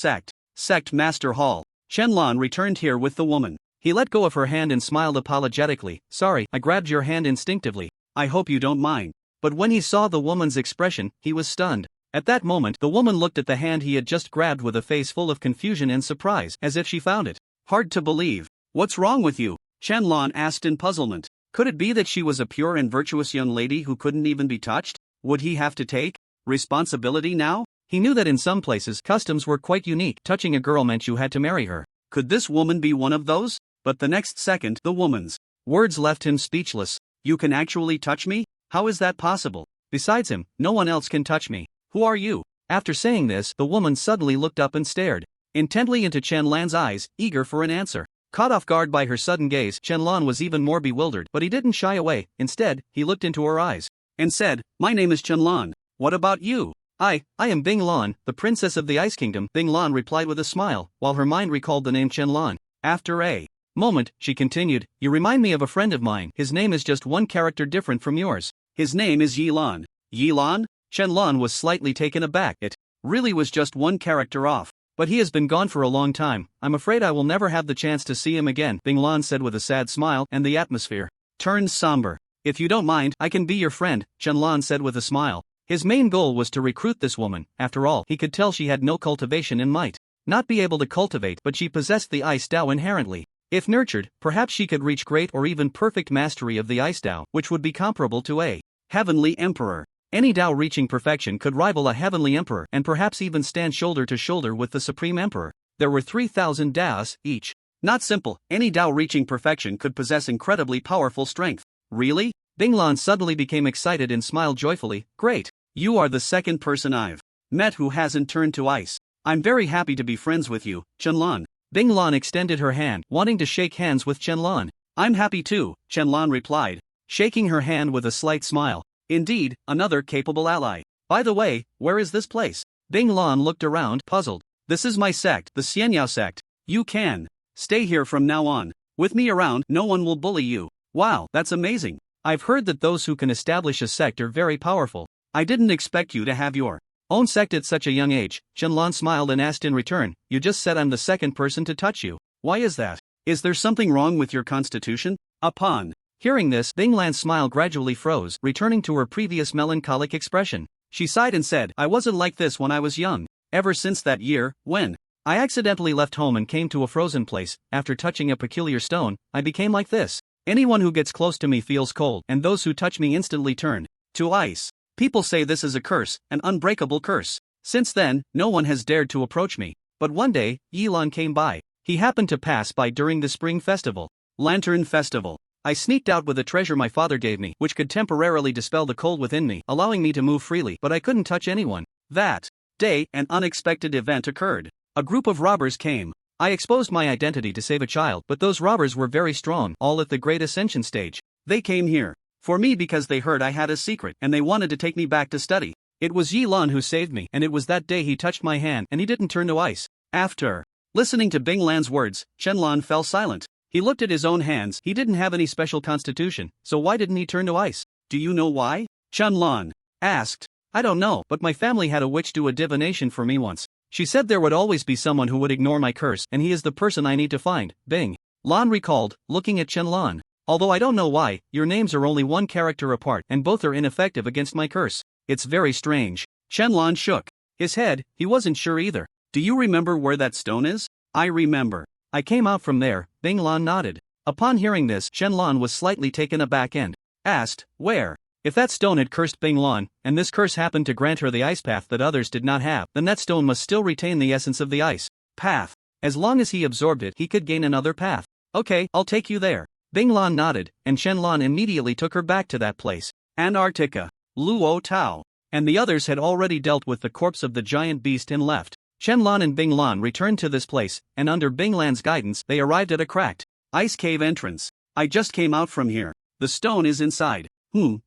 Speaker 2: Sect Master Hall. Chen Lan returned here with the woman. He let go of her hand and smiled apologetically. Sorry, I grabbed your hand instinctively. I hope you don't mind. But when he saw the woman's expression, he was stunned. At that moment, the woman looked at the hand he had just grabbed with a face full of confusion and surprise, as if she found it hard to believe. What's wrong with you? Chen Lan asked in puzzlement. Could it be that she was a pure and virtuous young lady who couldn't even be touched? Would he have to take responsibility now? He knew that in some places, customs were quite unique. Touching a girl meant you had to marry her. Could this woman be one of those? But the next second, the woman's words left him speechless. You can actually touch me? How is that possible? Besides him, no one else can touch me. Who are you? After saying this, the woman suddenly looked up and stared intently into Chen Lan's eyes, eager for an answer. Caught off guard by her sudden gaze, Chen Lan was even more bewildered, but he didn't shy away. Instead, he looked into her eyes and said, My name is Chen Lan. What about you? I am Bing Lan, the princess of the Ice Kingdom. Bing Lan replied with a smile, while her mind recalled the name Chen Lan. After a moment, she continued, You remind me of a friend of mine. His name is just one character different from yours. His name is Yi Lan. Yi Lan? Chen Lan was slightly taken aback. It really was just one character off. But he has been gone for a long time. I'm afraid I will never have the chance to see him again, Bing Lan said with a sad smile, and the atmosphere turned somber. If you don't mind, I can be your friend, Chen Lan said with a smile. His main goal was to recruit this woman. After all, he could tell she had no cultivation and might not be able to cultivate, but she possessed the Ice Dao inherently. If nurtured, perhaps she could reach great or even perfect mastery of the Ice Dao, which would be comparable to a heavenly emperor. Any Dao reaching perfection could rival a heavenly emperor and perhaps even stand shoulder to shoulder with the supreme emperor. There were 3,000 Daos each. Not simple, any Dao reaching perfection could possess incredibly powerful strength. Really?
Speaker 1: Bing Lan suddenly became excited and smiled joyfully. Great.
Speaker 2: You are the second person I've met who hasn't turned to ice. I'm very happy to be friends with you, Chen-lan.
Speaker 1: Bing Lan extended her hand, wanting to shake hands with Chen-lan.
Speaker 2: I'm happy too, Chen-lan replied,
Speaker 1: shaking her hand with a slight smile.
Speaker 2: Indeed, another capable ally. By the way, where is this place?
Speaker 1: Bing Lan looked around, puzzled.
Speaker 2: This is my sect, the Xianyao sect. You can stay here from now on. With me around, no one will bully you. Wow, that's amazing.
Speaker 1: I've heard that those who can establish a sect are very powerful.
Speaker 2: I didn't expect you to have your
Speaker 1: own sect at such a young age. Chen-lan smiled and asked in return, you just said I'm the second person to touch you. Why is that?
Speaker 2: Is there something wrong with your constitution? Upon
Speaker 1: hearing this, Bing Lan's smile gradually froze, returning to her previous melancholic expression.
Speaker 2: She sighed and said, I wasn't like this when I was young. Ever since that year, when
Speaker 1: I accidentally left home and came to a frozen place, after touching a peculiar stone, I became like this. Anyone who gets close to me feels cold, and those who touch me instantly turn
Speaker 2: to ice. People say this is a curse, an unbreakable curse. Since then, no one has dared to approach me.
Speaker 1: But one day, Yilan came by. He happened to pass by during the spring festival.
Speaker 2: Lantern Festival.
Speaker 1: I sneaked out with a treasure my father gave me, which could temporarily dispel the cold within me, allowing me to move freely, but I couldn't touch anyone.
Speaker 2: That day, an unexpected event occurred.
Speaker 1: A group of robbers came. I exposed my identity to save a child, but those robbers were very strong, all at the Great Ascension stage.
Speaker 2: They came here for me because they heard I had a secret, and they wanted to take me back to study.
Speaker 1: It was Yilan who saved me, and it was that day he touched my hand, and he didn't turn to ice.
Speaker 2: After listening to Bing Lan's words, Chen-lan fell silent. He looked at his own hands.
Speaker 1: He didn't have any special constitution, so why didn't he turn to ice?
Speaker 2: Do you know why? Chen-lan asked.
Speaker 1: I don't know, but my family had a witch do a divination for me once. She said there would always be someone who would ignore my curse, and he is the person I need to find. Bing Lan recalled, looking at Chen-lan. Although I don't know why, your names are only one character apart, and both are ineffective against my curse. It's very strange.
Speaker 2: Chen-lan shook
Speaker 1: his head. He wasn't sure either.
Speaker 2: Do you remember where that stone is? I remember.
Speaker 1: I came out from there. Bing Lan nodded. Upon hearing this, Chen-lan was slightly taken aback and asked, where? If that stone had cursed Bing Lan, and this curse happened to grant her the ice path that others did not have, then that stone must still retain the essence of the ice path. As long as he absorbed it, he could gain another path. Okay, I'll take you there. Bing Lan nodded, and Chen-lan immediately took her back to that place.
Speaker 2: Antarctica. Luo Tao
Speaker 1: and the others had already dealt with the corpse of the giant beast and left. Chen-lan and Bing Lan returned to this place, and under Bing Lan's guidance, they arrived at a cracked
Speaker 2: ice cave entrance. I just came out from here. The stone is inside.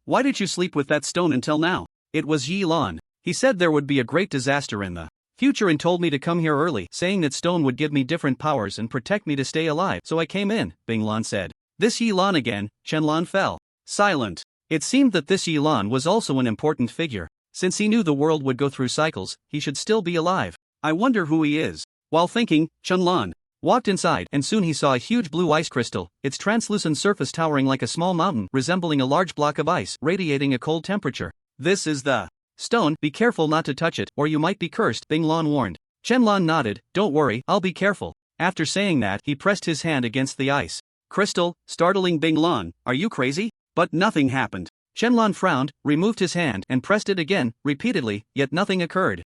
Speaker 2: Why did you sleep with that stone until now?
Speaker 1: It was Yilan. He said there would be a great disaster in the future and told me to come here early, saying that stone would give me different powers and protect me to stay alive, so I came in, Bing Lan said. This Yilan again. Chen-lan fell
Speaker 2: silent.
Speaker 1: It seemed that this Yilan was also an important figure. Since he knew the world would go through cycles, he should still be alive.
Speaker 2: I wonder who he is. While thinking, Chen-lan
Speaker 1: walked inside, and soon he saw a huge blue ice crystal, its translucent surface towering like a small mountain, resembling a large block of ice, radiating a cold temperature.
Speaker 2: This is the
Speaker 1: stone. Be careful not to touch it, or you might be cursed, Bing Lan warned. Chen-lan nodded. Don't worry, I'll be careful. After saying that, he pressed his hand against the ice
Speaker 2: crystal, startling Bing Lan. Are you crazy? But nothing happened.
Speaker 1: Chen-lan frowned, removed his hand, and pressed it again, repeatedly, yet nothing occurred.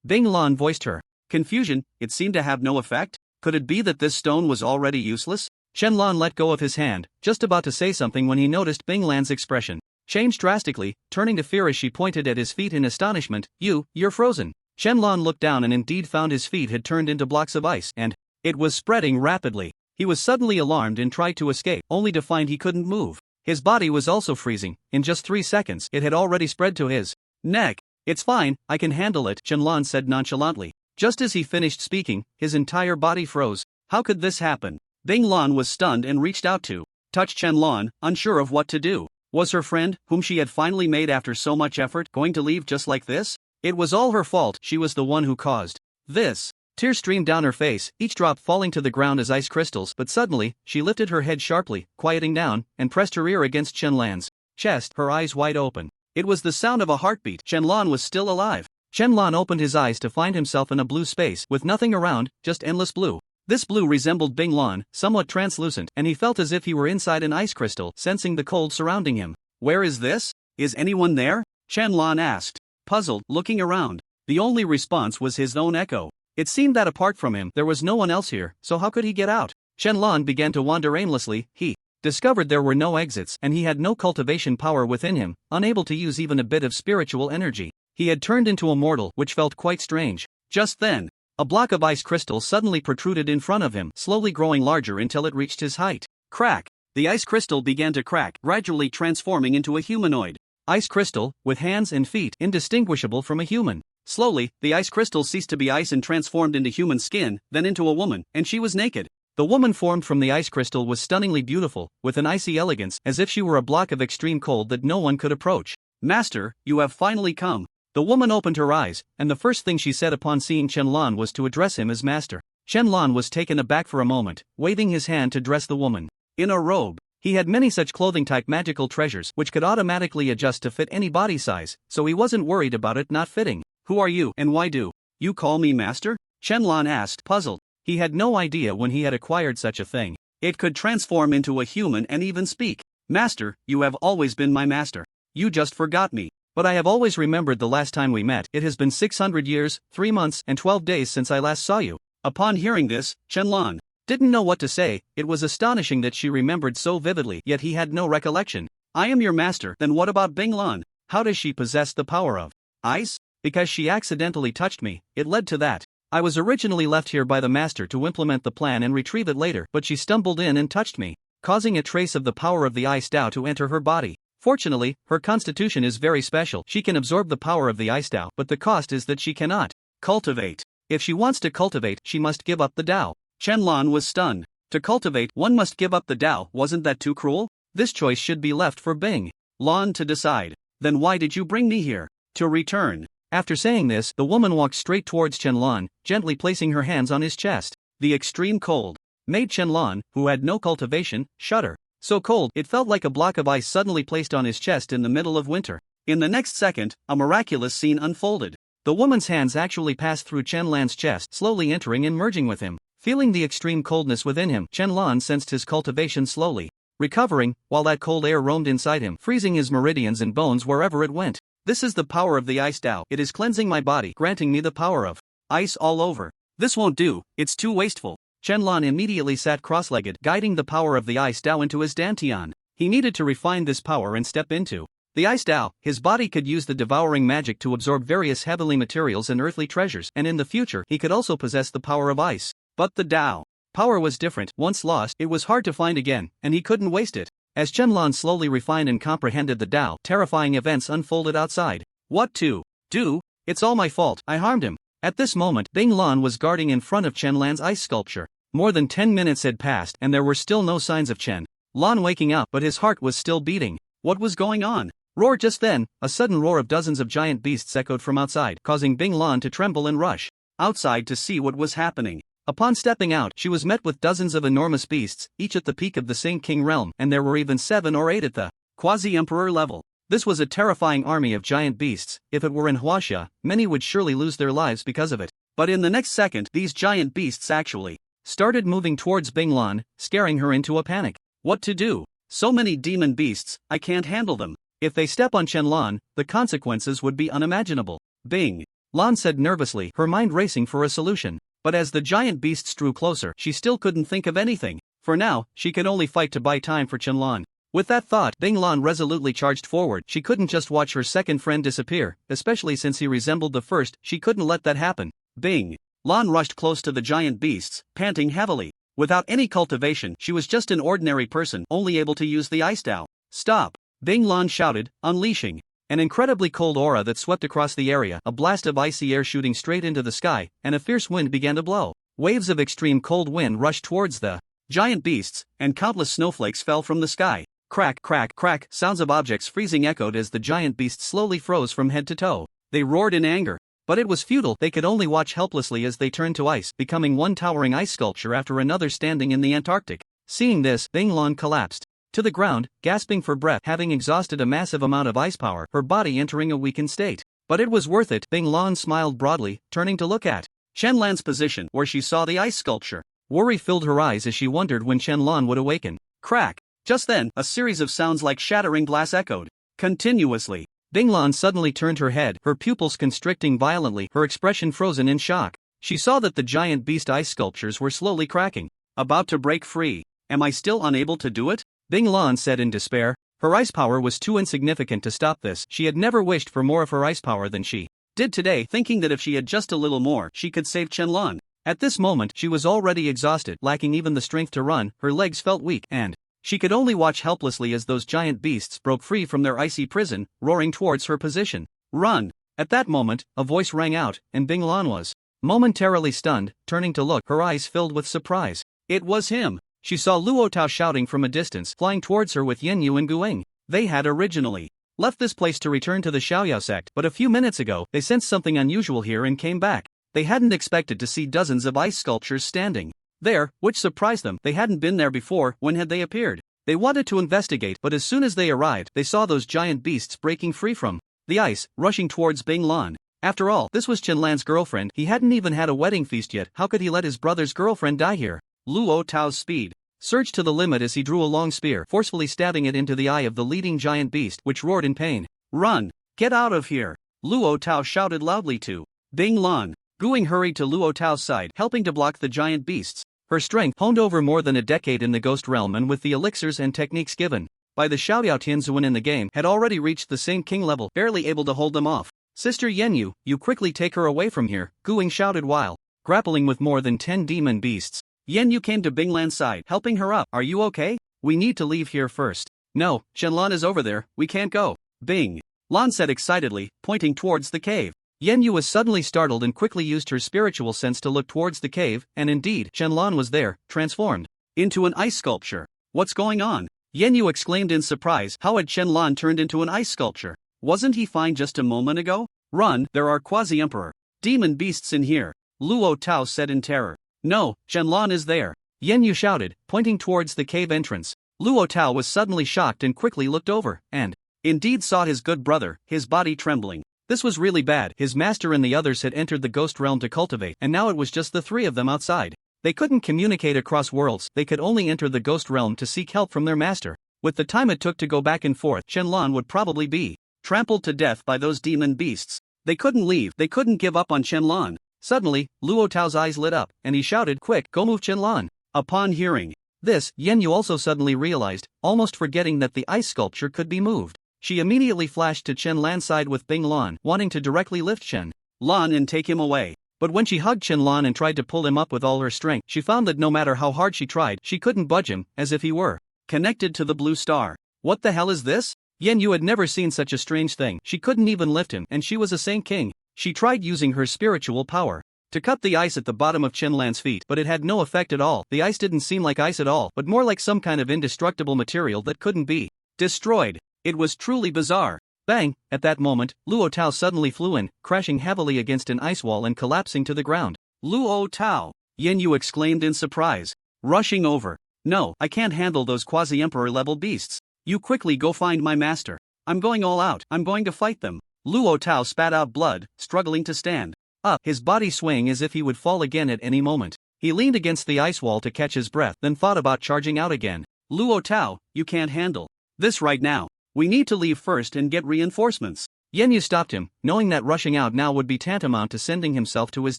Speaker 2: Bing Lan voiced her confusion. It seemed to have no effect. Could it be that this stone was already useless?
Speaker 1: Chen-lan let go of his hand, just about to say something when he noticed Bing Lan's expression changed drastically, turning to fear as she pointed at his feet in astonishment. You're frozen. Chen-lan looked down and indeed found his feet had turned into blocks of ice, and it was spreading rapidly. He was suddenly alarmed and tried to escape, only to find he couldn't move. His body was also freezing. In just 3 seconds, it had already spread to his neck. It's fine, I can handle it, Chen-lan said nonchalantly. Just as he finished speaking, his entire body froze. How could this happen?
Speaker 2: Bing Lan was stunned and reached out to touch Chen-lan, unsure of what to do. Was her friend, whom she had finally made after so much effort, going to leave just like this? It was all her fault. She was the one who caused this. Tears streamed down her face, each drop falling to the ground as ice crystals, but suddenly, she lifted her head sharply, quieting down, and pressed her ear against Chen-lan's chest, her eyes wide open. It was the sound of a heartbeat. Chen-lan was still alive. Chen-lan opened his eyes to find himself in a blue space, with nothing around, just endless blue. This blue resembled Bing Lan, somewhat translucent, and he felt as if he were inside an ice crystal, sensing the cold surrounding him. Where is this? Is anyone there? Chen-lan asked, puzzled, looking around. The only response was his own echo. It seemed that apart from him, there was no one else here, so how could he get out? Chen-lan began to wander aimlessly. He
Speaker 1: discovered there were no exits and he had no cultivation power within him, unable to use even a bit of spiritual energy. He had turned into a mortal, which felt quite strange. Just then, a block of ice crystal suddenly protruded in front of him, slowly growing larger until it reached his height. Crack! The ice crystal began to crack, gradually transforming into a humanoid. Ice crystal, with hands and feet indistinguishable from a human. Slowly, the ice crystal ceased to be ice and transformed into human skin, then into a woman, and she was naked. The woman formed from the ice crystal was stunningly beautiful, with an icy elegance, as if she were a block of extreme cold that no one could approach. "Master, you have finally come." The woman opened her eyes, and the first thing she said upon seeing Qianlan was to address him as master. Qianlan was taken aback for a moment, waving his hand to dress the woman. In a robe. He had many such clothing-type magical treasures which could automatically adjust to fit any body size, so he wasn't worried about it not fitting. "Who are you, and why do you call me master?" Qianlan asked, puzzled. He had no idea when he had acquired such a thing. It could transform into a human and even speak. "Master, you have always been my master. You just forgot me. But I have always remembered the last time we met. It has been 600 years, 3 months, and 12 days since I last saw you." Upon hearing this, Qianlan didn't know what to say. It was astonishing that she remembered so vividly, yet he had no recollection. "I am your master, then what about Binglan? How does she possess the power of ice?" "Because she accidentally touched me, it led to that. I was originally left here by the master to implement the plan and retrieve it later, but she stumbled in and touched me, causing a trace of the power of the ice Dao to enter her body. Fortunately, her constitution is very special. She can absorb the power of the ice Dao, but the cost is that she cannot cultivate. If she wants to cultivate, she must give up the Dao." Qianlan was stunned. To cultivate, one must give up the Dao. Wasn't that too cruel? This choice should be left for Bing Lan to decide. "Then why did you bring me here?" "To return." After saying this, the woman walked straight towards Qianlan, gently placing her hands on his chest. The extreme cold made Qianlan, who had no cultivation, shudder. So cold, it felt like a block of ice suddenly placed on his chest in the middle of winter. In the next second, a miraculous scene unfolded. The woman's hands actually passed through Qianlan's chest, slowly entering and merging with him. Feeling the extreme coldness within him, Qianlan sensed his cultivation slowly recovering, while that cold air roamed inside him, freezing his meridians and bones wherever it went. "This is the power of the ice Dao. It is cleansing my body, granting me the power of ice all over. This won't do, it's too wasteful." Qianlan immediately sat cross-legged, guiding the power of the ice Dao into his dantian. He needed to refine this power and step into the ice Dao. His body could use the devouring magic to absorb various heavenly materials and earthly treasures, and in the future he could also possess the power of ice. But the Dao power was different. Once lost, it was hard to find again, and he couldn't waste it. As Qianlan slowly refined and comprehended the Dao, terrifying events unfolded outside. "What to do? It's all my fault. I harmed him." At this moment, Bing Lan was guarding in front of Qianlan's ice sculpture. More than 10 minutes had passed and there were still no signs of Qian Lan waking up, but his heart was still beating. What was going on? Roar! Just then, a sudden roar of dozens of giant beasts echoed from outside, causing Bing Lan to tremble and rush outside to see what was happening. Upon stepping out, she was met with dozens of enormous beasts, each at the peak of the Sing King realm, and there were even 7 or 8 at the quasi-emperor level. This was a terrifying army of giant beasts. If it were in Huaxia, many would surely lose their lives because of it. But in the next second, these giant beasts actually started moving towards Bing Lan, scaring her into a panic. What to do? So many demon beasts, I can't handle them. If they step on Qianlan, the consequences would be unimaginable. Bing Lan said nervously, her mind racing for a solution. But as the giant beasts drew closer, she still couldn't think of anything. For now, she could only fight to buy time for Qianlan. With that thought, Bing Lan resolutely charged forward. She couldn't just watch her second friend disappear, especially since he resembled the first. She couldn't let that happen. Bing Lan rushed close to the giant beasts, panting heavily. Without any cultivation, she was just an ordinary person, only able to use the ice Dao. "Stop!" Bing Lan shouted, unleashing an incredibly cold aura that swept across the area, a blast of icy air shooting straight into the sky, and a fierce wind began to blow. Waves of extreme cold wind rushed towards the giant beasts, and countless snowflakes fell from the sky. Crack, crack, crack, sounds of objects freezing echoed as the giant beasts slowly froze from head to toe. They roared in anger. But it was futile. They could only watch helplessly as they turned to ice, becoming one towering ice sculpture after another standing in the Antarctic. Seeing this, Bing Lan collapsed to the ground, gasping for breath, having exhausted a massive amount of ice power, her body entering a weakened state. But it was worth it. Bing Lan smiled broadly, turning to look at Qianlan's position, where she saw the ice sculpture. Worry filled her eyes as she wondered when Qianlan would awaken. Crack! Just then, a series of sounds like shattering glass echoed continuously. Bing Lan suddenly turned her head, her pupils constricting violently, her expression frozen in shock. She saw that the giant beast ice sculptures were slowly cracking, about to break free. Am I still unable to do it? Bing Lan said in despair. Her ice power was too insignificant to stop this. She had never wished for more of her ice power than she did today, thinking that if she had just a little more, she could save Qianlan. At this moment, she was already exhausted, lacking even the strength to run. Her legs felt weak, and she could only watch helplessly as those giant beasts broke free from their icy prison, roaring towards her position. Run! At that moment, a voice rang out, and Bing Lan was momentarily stunned, turning to look, her eyes filled with surprise. It was him! She saw Luo Tao shouting from a distance, flying towards her with Yen Yu and Guing. They had originally left this place to return to the Xiaoyao sect, but a few minutes ago, they sensed something unusual here and came back. They hadn't expected to see dozens of ice sculptures standing there, which surprised them. They hadn't been there before. When had they appeared? They wanted to investigate, but as soon as they arrived, they saw those giant beasts breaking free from the ice, rushing towards Bing Lan. After all, this was Qianlan's girlfriend. He hadn't even had a wedding feast yet. How could he let his brother's girlfriend die here? Luo Tao's speed surged to the limit as he drew a long spear, forcefully stabbing it into the eye of the leading giant beast, which roared in pain. Run! Get out of here! Luo Tao shouted loudly to Bing Lan. Guing hurried to Luo Tao's side, helping to block the giant beasts. Her strength, honed over more than a decade in the ghost realm and with the elixirs and techniques given by the Xiaoyao Tianzuan in the game, had already reached the same king level, barely able to hold them off. Sister Yenyu, you quickly take her away from here, Guing shouted while grappling with more than 10 demon beasts. Yenyu came to Bing Lan's side, helping her up. Are you okay? We need to leave here first. No, Qianlan is over there, we can't go. Bing Lan said excitedly, pointing towards the cave. Yenyu was suddenly startled and quickly used her spiritual sense to look towards the cave, and indeed, Qianlan was there, transformed into an ice sculpture. What's going on? Yenyu exclaimed in surprise. How had Qianlan turned into an ice sculpture? Wasn't he fine just a moment ago? Run, there are quasi-emperor demon beasts in here, Luo Tao said in terror. No, Qianlan is there, Yenyu shouted, pointing towards the cave entrance. Luo Tao was suddenly shocked and quickly looked over, and indeed saw his good brother, his body trembling. This was really bad. His master and the others had entered the ghost realm to cultivate, and now it was just the three of them outside. They couldn't communicate across worlds, they could only enter the ghost realm to seek help from their master. With the time it took to go back and forth, Qianlan would probably be trampled to death by those demon beasts. They couldn't leave, they couldn't give up on Qianlan. Suddenly, Luo Tao's eyes lit up, and he shouted, "Quick, go move Qianlan." Upon hearing this, Yenyu also suddenly realized, almost forgetting that the ice sculpture could be moved. She immediately flashed to Qianlan's side with Bing Lan, wanting to directly lift Qianlan and take him away. But when she hugged Qianlan and tried to pull him up with all her strength, she found that no matter how hard she tried, she couldn't budge him, as if he were connected to the blue star. What the hell is this? Yenyu had never seen such a strange thing. She couldn't even lift him, and she was a Saint King. She tried using her spiritual power to cut the ice at the bottom of Qianlan's feet, but it had no effect at all. The ice didn't seem like ice at all, but more like some kind of indestructible material that couldn't be destroyed. It was truly bizarre. Bang! At that moment, Luo Tao suddenly flew in, crashing heavily against an ice wall and collapsing to the ground. Luo Tao! Yenyu exclaimed in surprise, rushing over. No, I can't handle those quasi-emperor level beasts. You quickly go find my master. I'm going all out, I'm going to fight them. Luo Tao spat out blood, struggling to stand up, his body swaying as if he would fall again at any moment. He leaned against the ice wall to catch his breath, then thought about charging out again. Luo Tao, you can't handle this right now. We need to leave first and get reinforcements. Yenyu stopped him, knowing that rushing out now would be tantamount to sending himself to his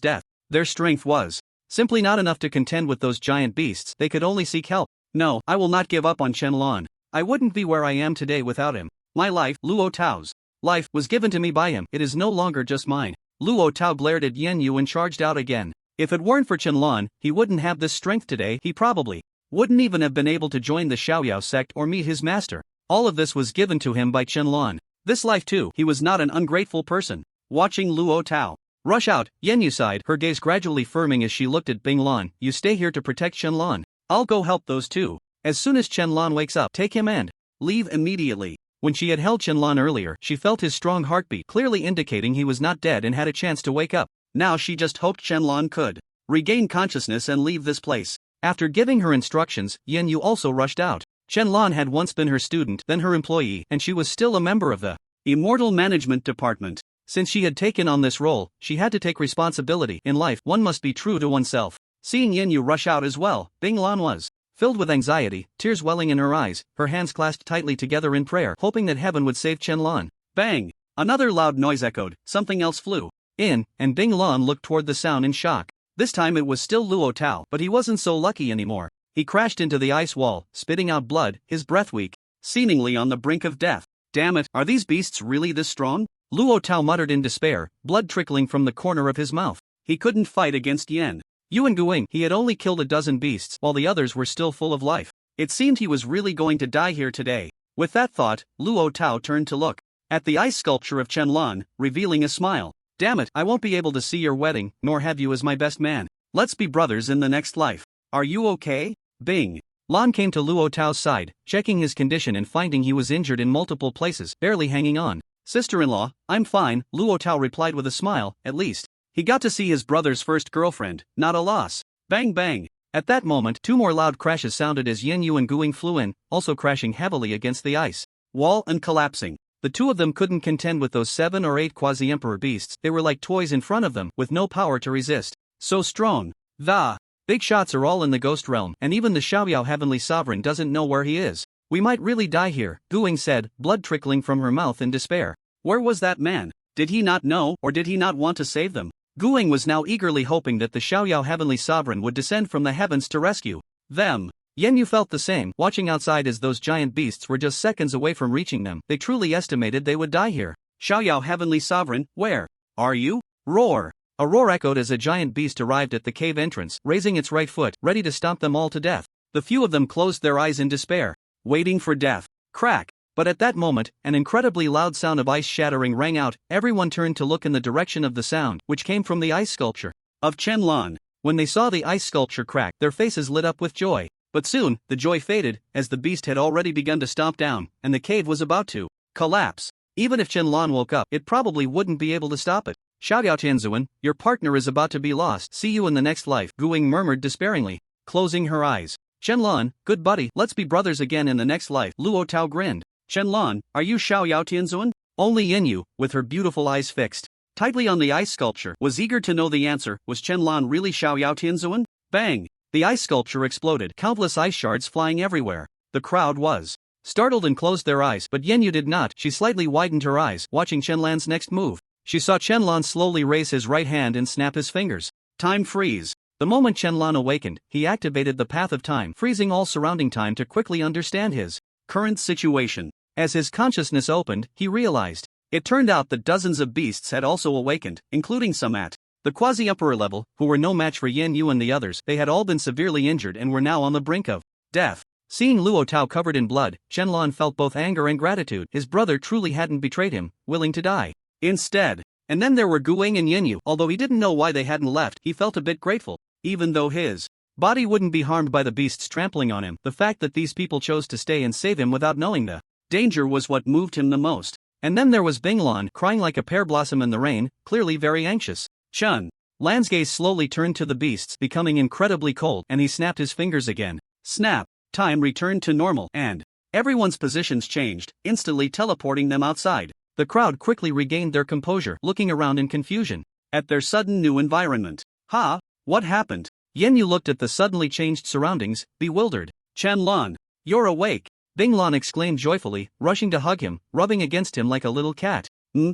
Speaker 1: death. Their strength was simply not enough to contend with those giant beasts. They could only seek help. No, I will not give up on Qianlan. I wouldn't be where I am today without him. My life, Luo Tao's life, was given to me by him. It is no longer just mine. Luo Tao glared at Yenyu and charged out again. If it weren't for Qianlan, he wouldn't have this strength today. He probably wouldn't even have been able to join the Xiaoyao sect or meet his master. All of this was given to him by Qianlan. This life too, he was not an ungrateful person. Watching Luo Tao rush out, Yenyu sighed, her gaze gradually firming as she looked at Bing Lan. You stay here to protect Qianlan. I'll go help those two. As soon as Qianlan wakes up, take him and leave immediately. When she had held Qianlan earlier, she felt his strong heartbeat, clearly indicating he was not dead and had a chance to wake up. Now she just hoped Qianlan could regain consciousness and leave this place. After giving her instructions, Yenyu also rushed out. Qianlan had once been her student, then her employee, and she was still a member of the Immortal Management Department. Since she had taken on this role, she had to take responsibility. In life, one must be true to oneself. Seeing Yenyu rush out as well, Bing Lan was filled with anxiety, tears welling in her eyes, her hands clasped tightly together in prayer, hoping that heaven would save Qianlan. Bang! Another loud noise echoed, something else flew in, and Bing Lan looked toward the sound in shock. This time it was still Luo Tao, but he wasn't so lucky anymore.
Speaker 2: He crashed into the ice wall, spitting out blood, his breath weak, seemingly on the brink of death. Damn it, are these beasts really this strong? Luo Tao muttered in despair, blood trickling from the corner of his mouth. He couldn't fight against Yen Yuan Guing. He had only killed a dozen beasts, while the others were still full of life. It seemed he was really going to die here today. With that thought, Luo Tao turned to look at the ice sculpture of Chen, revealing a smile. Damn it, I won't be able to see your wedding, nor have you as my best man. Let's be brothers in the next life. Are you okay? Bing. Lan came to Luo Tao's side, checking his condition and finding he was injured in multiple places, barely hanging on. Sister-in-law, I'm fine, Luo Tao replied with a smile. At least he got to see his brother's first girlfriend, not a loss. Bang bang. At that moment, two more loud crashes sounded as Yen Yuan Guing flew in, also crashing heavily against the ice wall and collapsing. The two of them couldn't contend with those 7 or 8 quasi-emperor beasts. They were like toys in front of them, with no power to resist. So strong. The big shots are all in the ghost realm, and even the Xiaoyao Heavenly Sovereign doesn't know where he is. We might really die here, Guing said, blood trickling from her mouth in despair. Where was that man? Did he not know, or did he not want to save them? Guing was now eagerly hoping that the Xiaoyao Heavenly Sovereign would descend from the heavens to rescue them. Yen Yu felt the same, watching outside as those giant beasts were just seconds away from reaching them. They truly estimated they would die here. Xiaoyao Heavenly Sovereign, where are you? Roar! A roar echoed as a giant beast arrived at the cave entrance, raising its right foot, ready to stomp them all to death. The few of them closed their eyes in despair, waiting for death. Crack! But at that moment, an incredibly loud sound of ice shattering rang out. Everyone turned to look in the direction of the sound, which came from the ice sculpture of Chen. When they saw the ice sculpture crack, their faces lit up with joy. But soon, the joy faded, as the beast had already begun to stomp down, and the cave was about to collapse. Even if Chen woke up, it probably wouldn't be able to stop it. Xiaoyao Tianzuan, your partner is about to be lost. See you in the next life, Guing murmured despairingly, closing her eyes. Chen, good buddy, let's be brothers again in the next life. Luo Tao grinned. Chen, are you Xiaoyao Tianzuan? Only Yen Yu, with her beautiful eyes fixed tightly on the ice sculpture, was eager to know the answer. Was Chen really Xiaoyao Tianzuan? Bang! The ice sculpture exploded, countless ice shards flying everywhere. The crowd was startled and closed their eyes, but Yen Yu did not. She slightly widened her eyes, watching Chen next move. She saw Chen slowly raise his right hand and snap his fingers. Time freeze. The moment Chen awakened, he activated the path of time, freezing all surrounding time to quickly understand his current situation. As his consciousness opened, he realized. It turned out that dozens of beasts had also awakened, including some at the quasi-emperor level, who were no match for Yen Yu and the others. They had all been severely injured and were now on the brink of death. Seeing Luo Tao covered in blood, Chen felt both anger and gratitude. His brother truly hadn't betrayed him, willing to die instead. And then there were Guing and Yen Yu. Although he didn't know why they hadn't left, he felt a bit grateful. Even though his body wouldn't be harmed by the beasts trampling on him, the fact that these people chose to stay and save him without knowing the danger was what moved him the most. And then there was Binglan, crying like a pear blossom in the rain, clearly very anxious. Lan's gaze slowly turned to the beasts, becoming incredibly cold, and he snapped his fingers again. Snap! Time returned to normal, and everyone's positions changed, instantly teleporting them outside. The crowd quickly regained their composure, looking around in confusion at their sudden new environment. What happened? Yen Yu looked at the suddenly changed surroundings, bewildered. Chen, you're awake! Binglan exclaimed joyfully, rushing to hug him, rubbing against him like a little cat.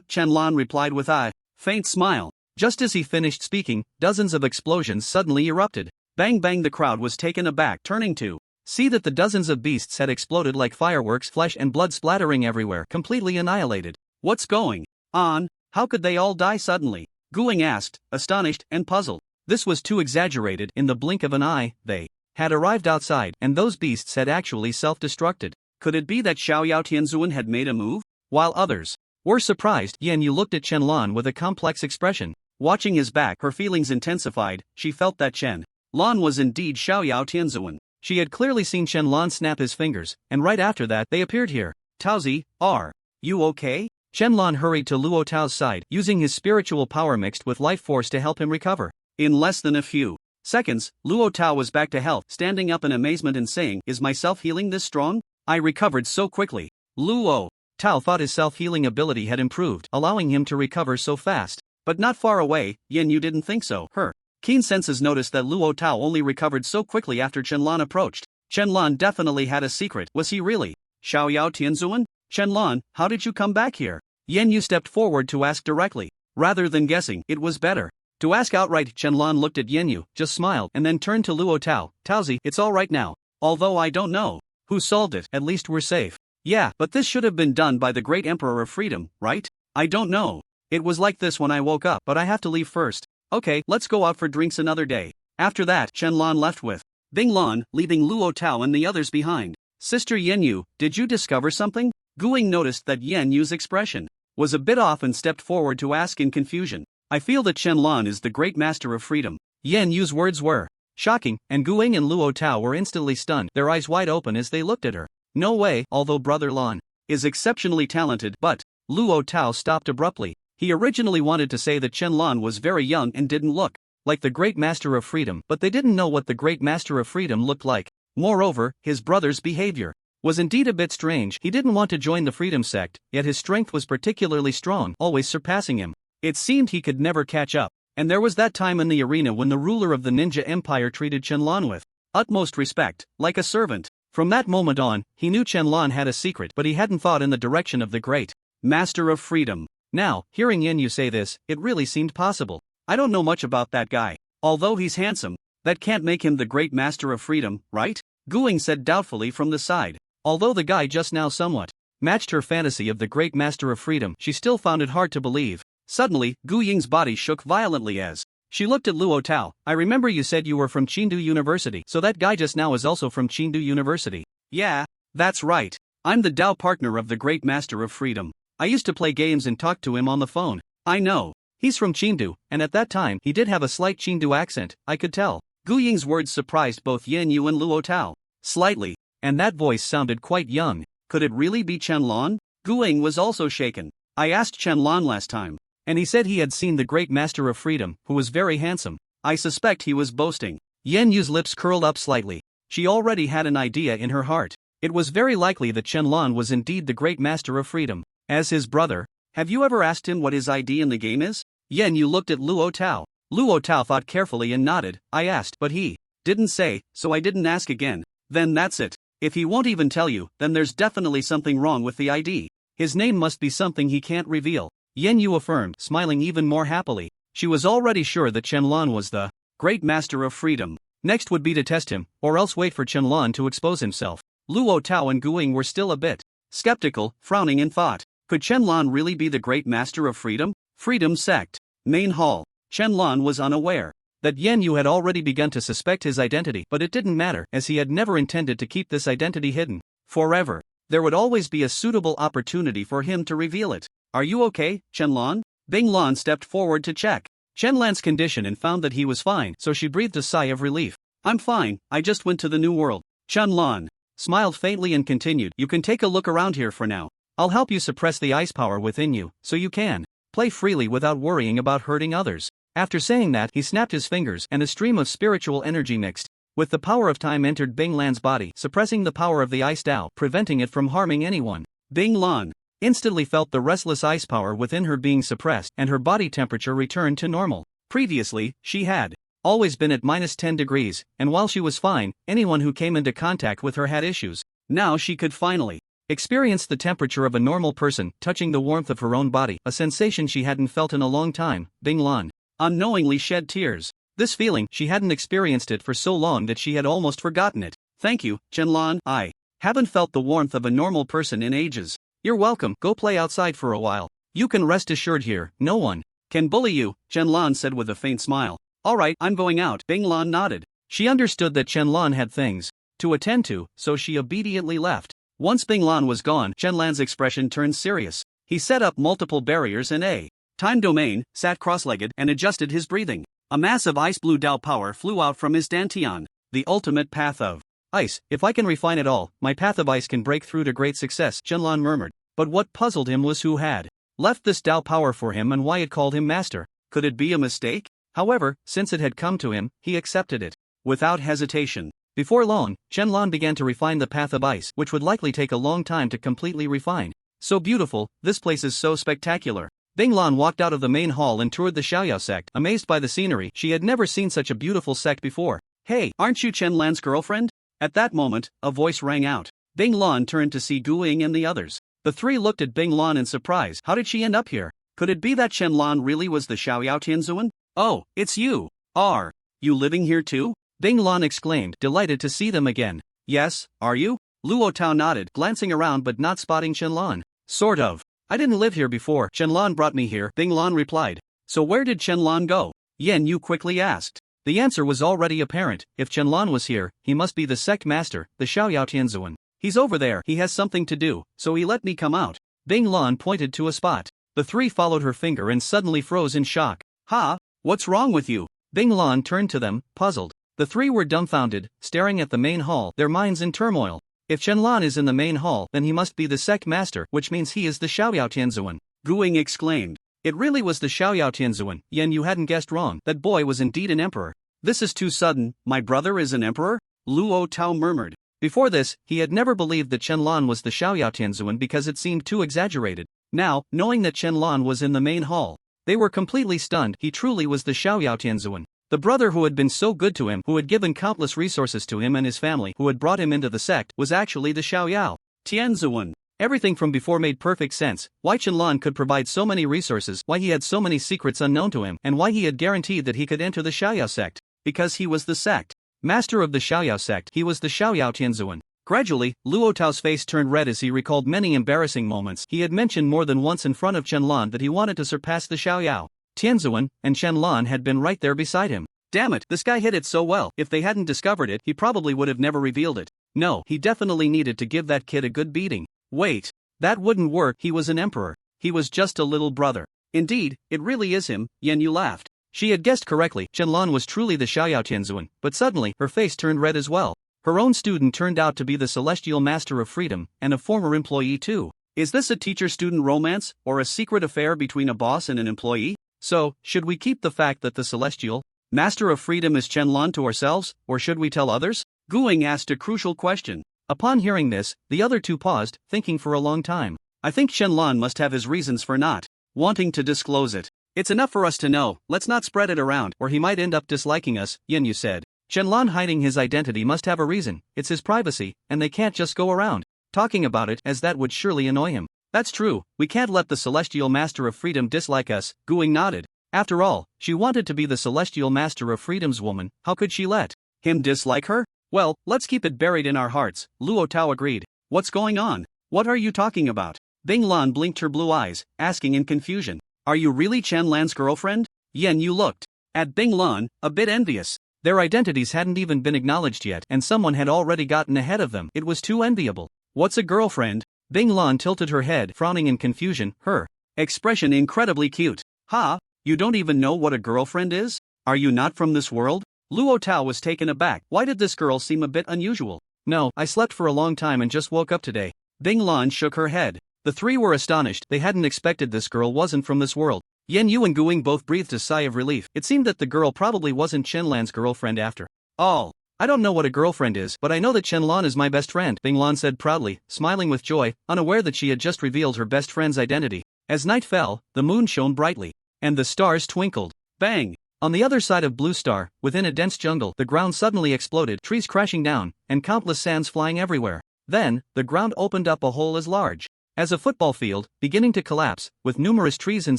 Speaker 2: Chen replied with a faint smile. Just as he finished speaking, dozens of explosions suddenly erupted. Bang bang! The crowd was taken aback, turning to see that the dozens of beasts had exploded like fireworks, flesh and blood splattering everywhere, completely annihilated. What's going on? How could they all die suddenly? Guing asked, astonished and puzzled. This was too exaggerated. In the blink of an eye, they had arrived outside, and those beasts had actually self-destructed. Could it be that Xiaoyao Tianzuan had made a move? While others were surprised, Yen Yu looked at Chen with a complex expression. Watching his back, her feelings intensified. She felt that Chen was indeed Xiaoyao Tianzuan. She had clearly seen Chen snap his fingers, and right after that, they appeared here. Taozi, are you okay? Chen hurried to Luo Tao's side, using his spiritual power mixed with life force to help him recover. In less than a few seconds, Luo Tao was back to health, standing up in amazement and saying, "Is my self-healing this strong? I recovered so quickly." Luo Tao thought his self-healing ability had improved, allowing him to recover so fast. But not far away, Yen Yu didn't think so. Her keen senses noticed that Luo Tao only recovered so quickly after Chen approached. Chen definitely had a secret. Was he really Xiaoyao Tianzuan? Chen, how did you come back here? Yen Yu stepped forward to ask directly. Rather than guessing, it was better To ask outright, Chen-lan looked at Yenyu, just smiled, and then turned to Luo Tao. Taozi, it's alright now. Although I don't know who solved it, at least we're safe. Yeah, but this should have been done by the great Emperor of Freedom, right? I don't know. It was like this when I woke up, but I have to leave first. Okay, let's go out for drinks another day. After that, Chen-lan left with Bing Lan, leaving Luo Tao and the others behind. Sister Yenyu, did you discover something? Guing noticed that Yenyu's expression was a bit off and stepped forward to ask in confusion. I feel that Chen-lan is the great master of freedom. Yenyu's words were shocking, and Guing and Luo Tao were instantly stunned, their eyes wide open as they looked at her. No way, although Brother Lan is exceptionally talented, but Luo Tao stopped abruptly. He originally wanted to say that Chen-lan was very young and didn't look like the great master of freedom, but they didn't know what the great master of freedom looked like. Moreover, his brother's behavior was indeed a bit strange. He didn't want to join the freedom sect, yet his strength was particularly strong, always surpassing him. It seemed he could never catch up. And there was that time in the arena when the ruler of the ninja empire treated Chen-lan with utmost respect, like a servant. From that moment on, he knew Chen-lan had a secret, but he hadn't thought in the direction of the great master of freedom. Now, hearing Yenyu say this, it really seemed possible. I don't know much about that guy. Although he's handsome, that can't make him the great master of freedom, right? Guing said doubtfully from the side. Although the guy just now somewhat matched her fantasy of the great master of freedom, she still found it hard to believe. Suddenly, Gu Ying's body shook violently as she looked at Luo Tao. I remember you said you were from Chengdu University, so that guy just now is also from Chengdu University. Yeah, that's right. I'm the Dao partner of the great master of freedom. I used to play games and talk to him on the phone. I know. He's from Chengdu, and at that time he did have a slight Chengdu accent, I could tell. Gu Ying's words surprised both Yenyu and Luo Tao slightly, and that voice sounded quite young. Could it really be Chen-lan? Gu Ying was also shaken. I asked Chen-lan last time, and he said he had seen the great master of freedom, who was very handsome. I suspect he was boasting. Yenyu's lips curled up slightly. She already had an idea in her heart. It was very likely that Chen-lan was indeed the great master of freedom. As his brother, have you ever asked him what his ID in the game is? Yenyu looked at Luo Tao. Luo Tao thought carefully and nodded. I asked, but he didn't say, so I didn't ask again. Then that's it. If he won't even tell you, then there's definitely something wrong with the ID. His name must be something he can't reveal. Yenyu affirmed, smiling even more happily. She was already sure that Chen-lan was the great master of freedom. Next would be to test him, or else wait for Chen-lan to expose himself. Luo Tao and Guing were still a bit skeptical, frowning in thought. Could Chen-lan really be the great master of freedom? Freedom sect. Main hall. Chen-lan was unaware that Yenyu had already begun to suspect his identity, but it didn't matter, as he had never intended to keep this identity hidden forever. There would always be a suitable opportunity for him to reveal it. Are you okay, Chen-lan? Bing Lan stepped forward to check Chen-lan's condition and found that he was fine, so she breathed a sigh of relief. I'm fine, I just went to the new world. Chen-lan smiled faintly and continued, you can take a look around here for now. I'll help you suppress the ice power within you, so you can play freely without worrying about hurting others. After saying that, he snapped his fingers and a stream of spiritual energy mixed with the power of time entered Bing Lan's body, suppressing the power of the ice Dao, preventing it from harming anyone. Bing Lan instantly felt the restless ice power within her being suppressed and her body temperature returned to normal. Previously, she had always been at -10 degrees, and while she was fine, anyone who came into contact with her had issues. Now she could finally experience the temperature of a normal person, touching the warmth of her own body, a sensation she hadn't felt in a long time. Bing Lan unknowingly shed tears. This feeling, she hadn't experienced it for so long that she had almost forgotten it. Thank you, Chen-lan. I haven't felt the warmth of a normal person in ages. You're welcome, go play outside for a while. You can rest assured here, no one can bully you, Chen-lan said with a faint smile. Alright, I'm going out. Bing Lan nodded. She understood that Chen-lan had things to attend to, so she obediently left. Once Bing Lan was gone, Chen-lan's expression turned serious. He set up multiple barriers in a time domain, sat cross-legged, and adjusted his breathing. A massive ice blue Dao power flew out from his dantian. The ultimate path of ice. If I can refine it all, my path of ice can break through to great success, Chen-lan murmured. But what puzzled him was who had left this Dao power for him and why it called him master. Could it be a mistake? However, since it had come to him, he accepted it without hesitation. Before long, Chen-lan began to refine the path of ice, which would likely take a long time to completely refine. So beautiful, this place is so spectacular. Bing Lan walked out of the main hall and toured the Xiaoyao sect, amazed by the scenery. She had never seen such a beautiful sect before. Hey, aren't you Chen-lan's girlfriend? At that moment, a voice rang out. Bing Lan turned to see Gu Ying and the others. The three looked at Bing Lan in surprise. How did she end up here? Could it be that Chen-lan really was the Xiaoyao Tianzuan? Oh, it's you. Are you living here too? Bing Lan exclaimed, delighted to see them again. Yes, are you? Luo Tao nodded, glancing around but not spotting Chen Lan. Sort of. I didn't live here before. Chen Lan brought me here, Bing Lan replied. So where did Chen Lan go? Yan Yu quickly asked. The answer was already apparent. If Chen Lan was here, he must be the sect master, the Xiaoyao Tianzuan. He's over there, he has something to do, so he let me come out. Bing Lan pointed to a spot. The three followed her finger and suddenly froze in shock. Ha! What's wrong with you? Bing Lan turned to them, puzzled. The three were dumbfounded, staring at the main hall, their minds in turmoil. If Chen Lan is in the main hall, then he must be the sect master, which means he is the Xiaoyao Tianzuan. Guing exclaimed. It really was the Xiaoyao Tianzuan. Yan, you hadn't guessed wrong. That boy was indeed an emperor. This is too sudden. My brother is an emperor? Luo Tao murmured. Before this, he had never believed that Chen Lan was the Xiaoyao Tianzuan because it seemed too exaggerated. Now, knowing that Chen Lan was in the main hall, they were completely stunned. He truly was the Xiaoyao Tianzuan. The brother who had been so good to him, who had given countless resources to him and his family, who had brought him into the sect, was actually the Xiaoyao Tianzuan. Everything from before made perfect sense. Why Chen Lan could provide so many resources, why he had so many secrets unknown to him, and why he had guaranteed that he could enter the Xiaoyao sect. Because he was the sect master of the Xiaoyao sect, he was the Xiaoyao Tianzuan. Gradually, Luo Tao's face turned red as he recalled many embarrassing moments. He had mentioned more than once in front of Chen Lan that he wanted to surpass the Xiaoyao Tianzuan, and Chen Lan had been right there beside him. Damn it, this guy hid it so well. If they hadn't discovered it, he probably would have never revealed it. No, he definitely needed to give that kid a good beating. Wait. That wouldn't work. He was an emperor. He was just a little brother. Indeed, it really is him. Yan Yu laughed. She had guessed correctly. Chen Lan was truly the Xiaoyao Tianzuan, but suddenly, her face turned red as well. Her own student turned out to be the Celestial Master of Freedom, and a former employee too. Is this a teacher-student romance, or a secret affair between a boss and an employee? So, should we keep the fact that the Celestial Master of Freedom is Chen Lan to ourselves, or should we tell others? Guing asked a crucial question. Upon hearing this, the other two paused, thinking for a long time. I think Chen Lan must have his reasons for not wanting to disclose it. It's enough for us to know, let's not spread it around, or he might end up disliking us, Yin Yu said. Chen Lan hiding his identity must have a reason, it's his privacy, and they can't just go around talking about it, as that would surely annoy him. That's true, we can't let the Celestial Master of Freedom dislike us, Guing nodded. After all, she wanted to be the Celestial Master of Freedom's woman, how could she let him dislike her? Well, let's keep it buried in our hearts, Luo Tao agreed. What's going on? What are you talking about? Bing Lan blinked her blue eyes, asking in confusion. Are you really Chen Lan's girlfriend? Yan Yu looked at Bing Lan, a bit envious. Their identities hadn't even been acknowledged yet, and someone had already gotten ahead of them. It was too enviable. What's a girlfriend? Bing Lan tilted her head, frowning in confusion, her expression incredibly cute. Ha, you don't even know what a girlfriend is? Are you not from this world? Luo Tao was taken aback. Why did this girl seem a bit unusual? No, I slept for a long time and just woke up today. Bing Lan shook her head. The three were astonished. They hadn't expected this girl wasn't from this world. Yan Yu and Guing both breathed a sigh of relief. It seemed that the girl probably wasn't Chen Lan's girlfriend after all. I don't know what a girlfriend is, but I know that Chen Lan is my best friend, Bing Lan said proudly, smiling with joy, unaware that she had just revealed her best friend's identity. As night fell, the moon shone brightly, and the stars twinkled. Bang! On the other side of Blue Star, within a dense jungle, the ground suddenly exploded, trees crashing down, and countless sands flying everywhere. Then, the ground opened up a hole as large as a football field, beginning to collapse, with numerous trees and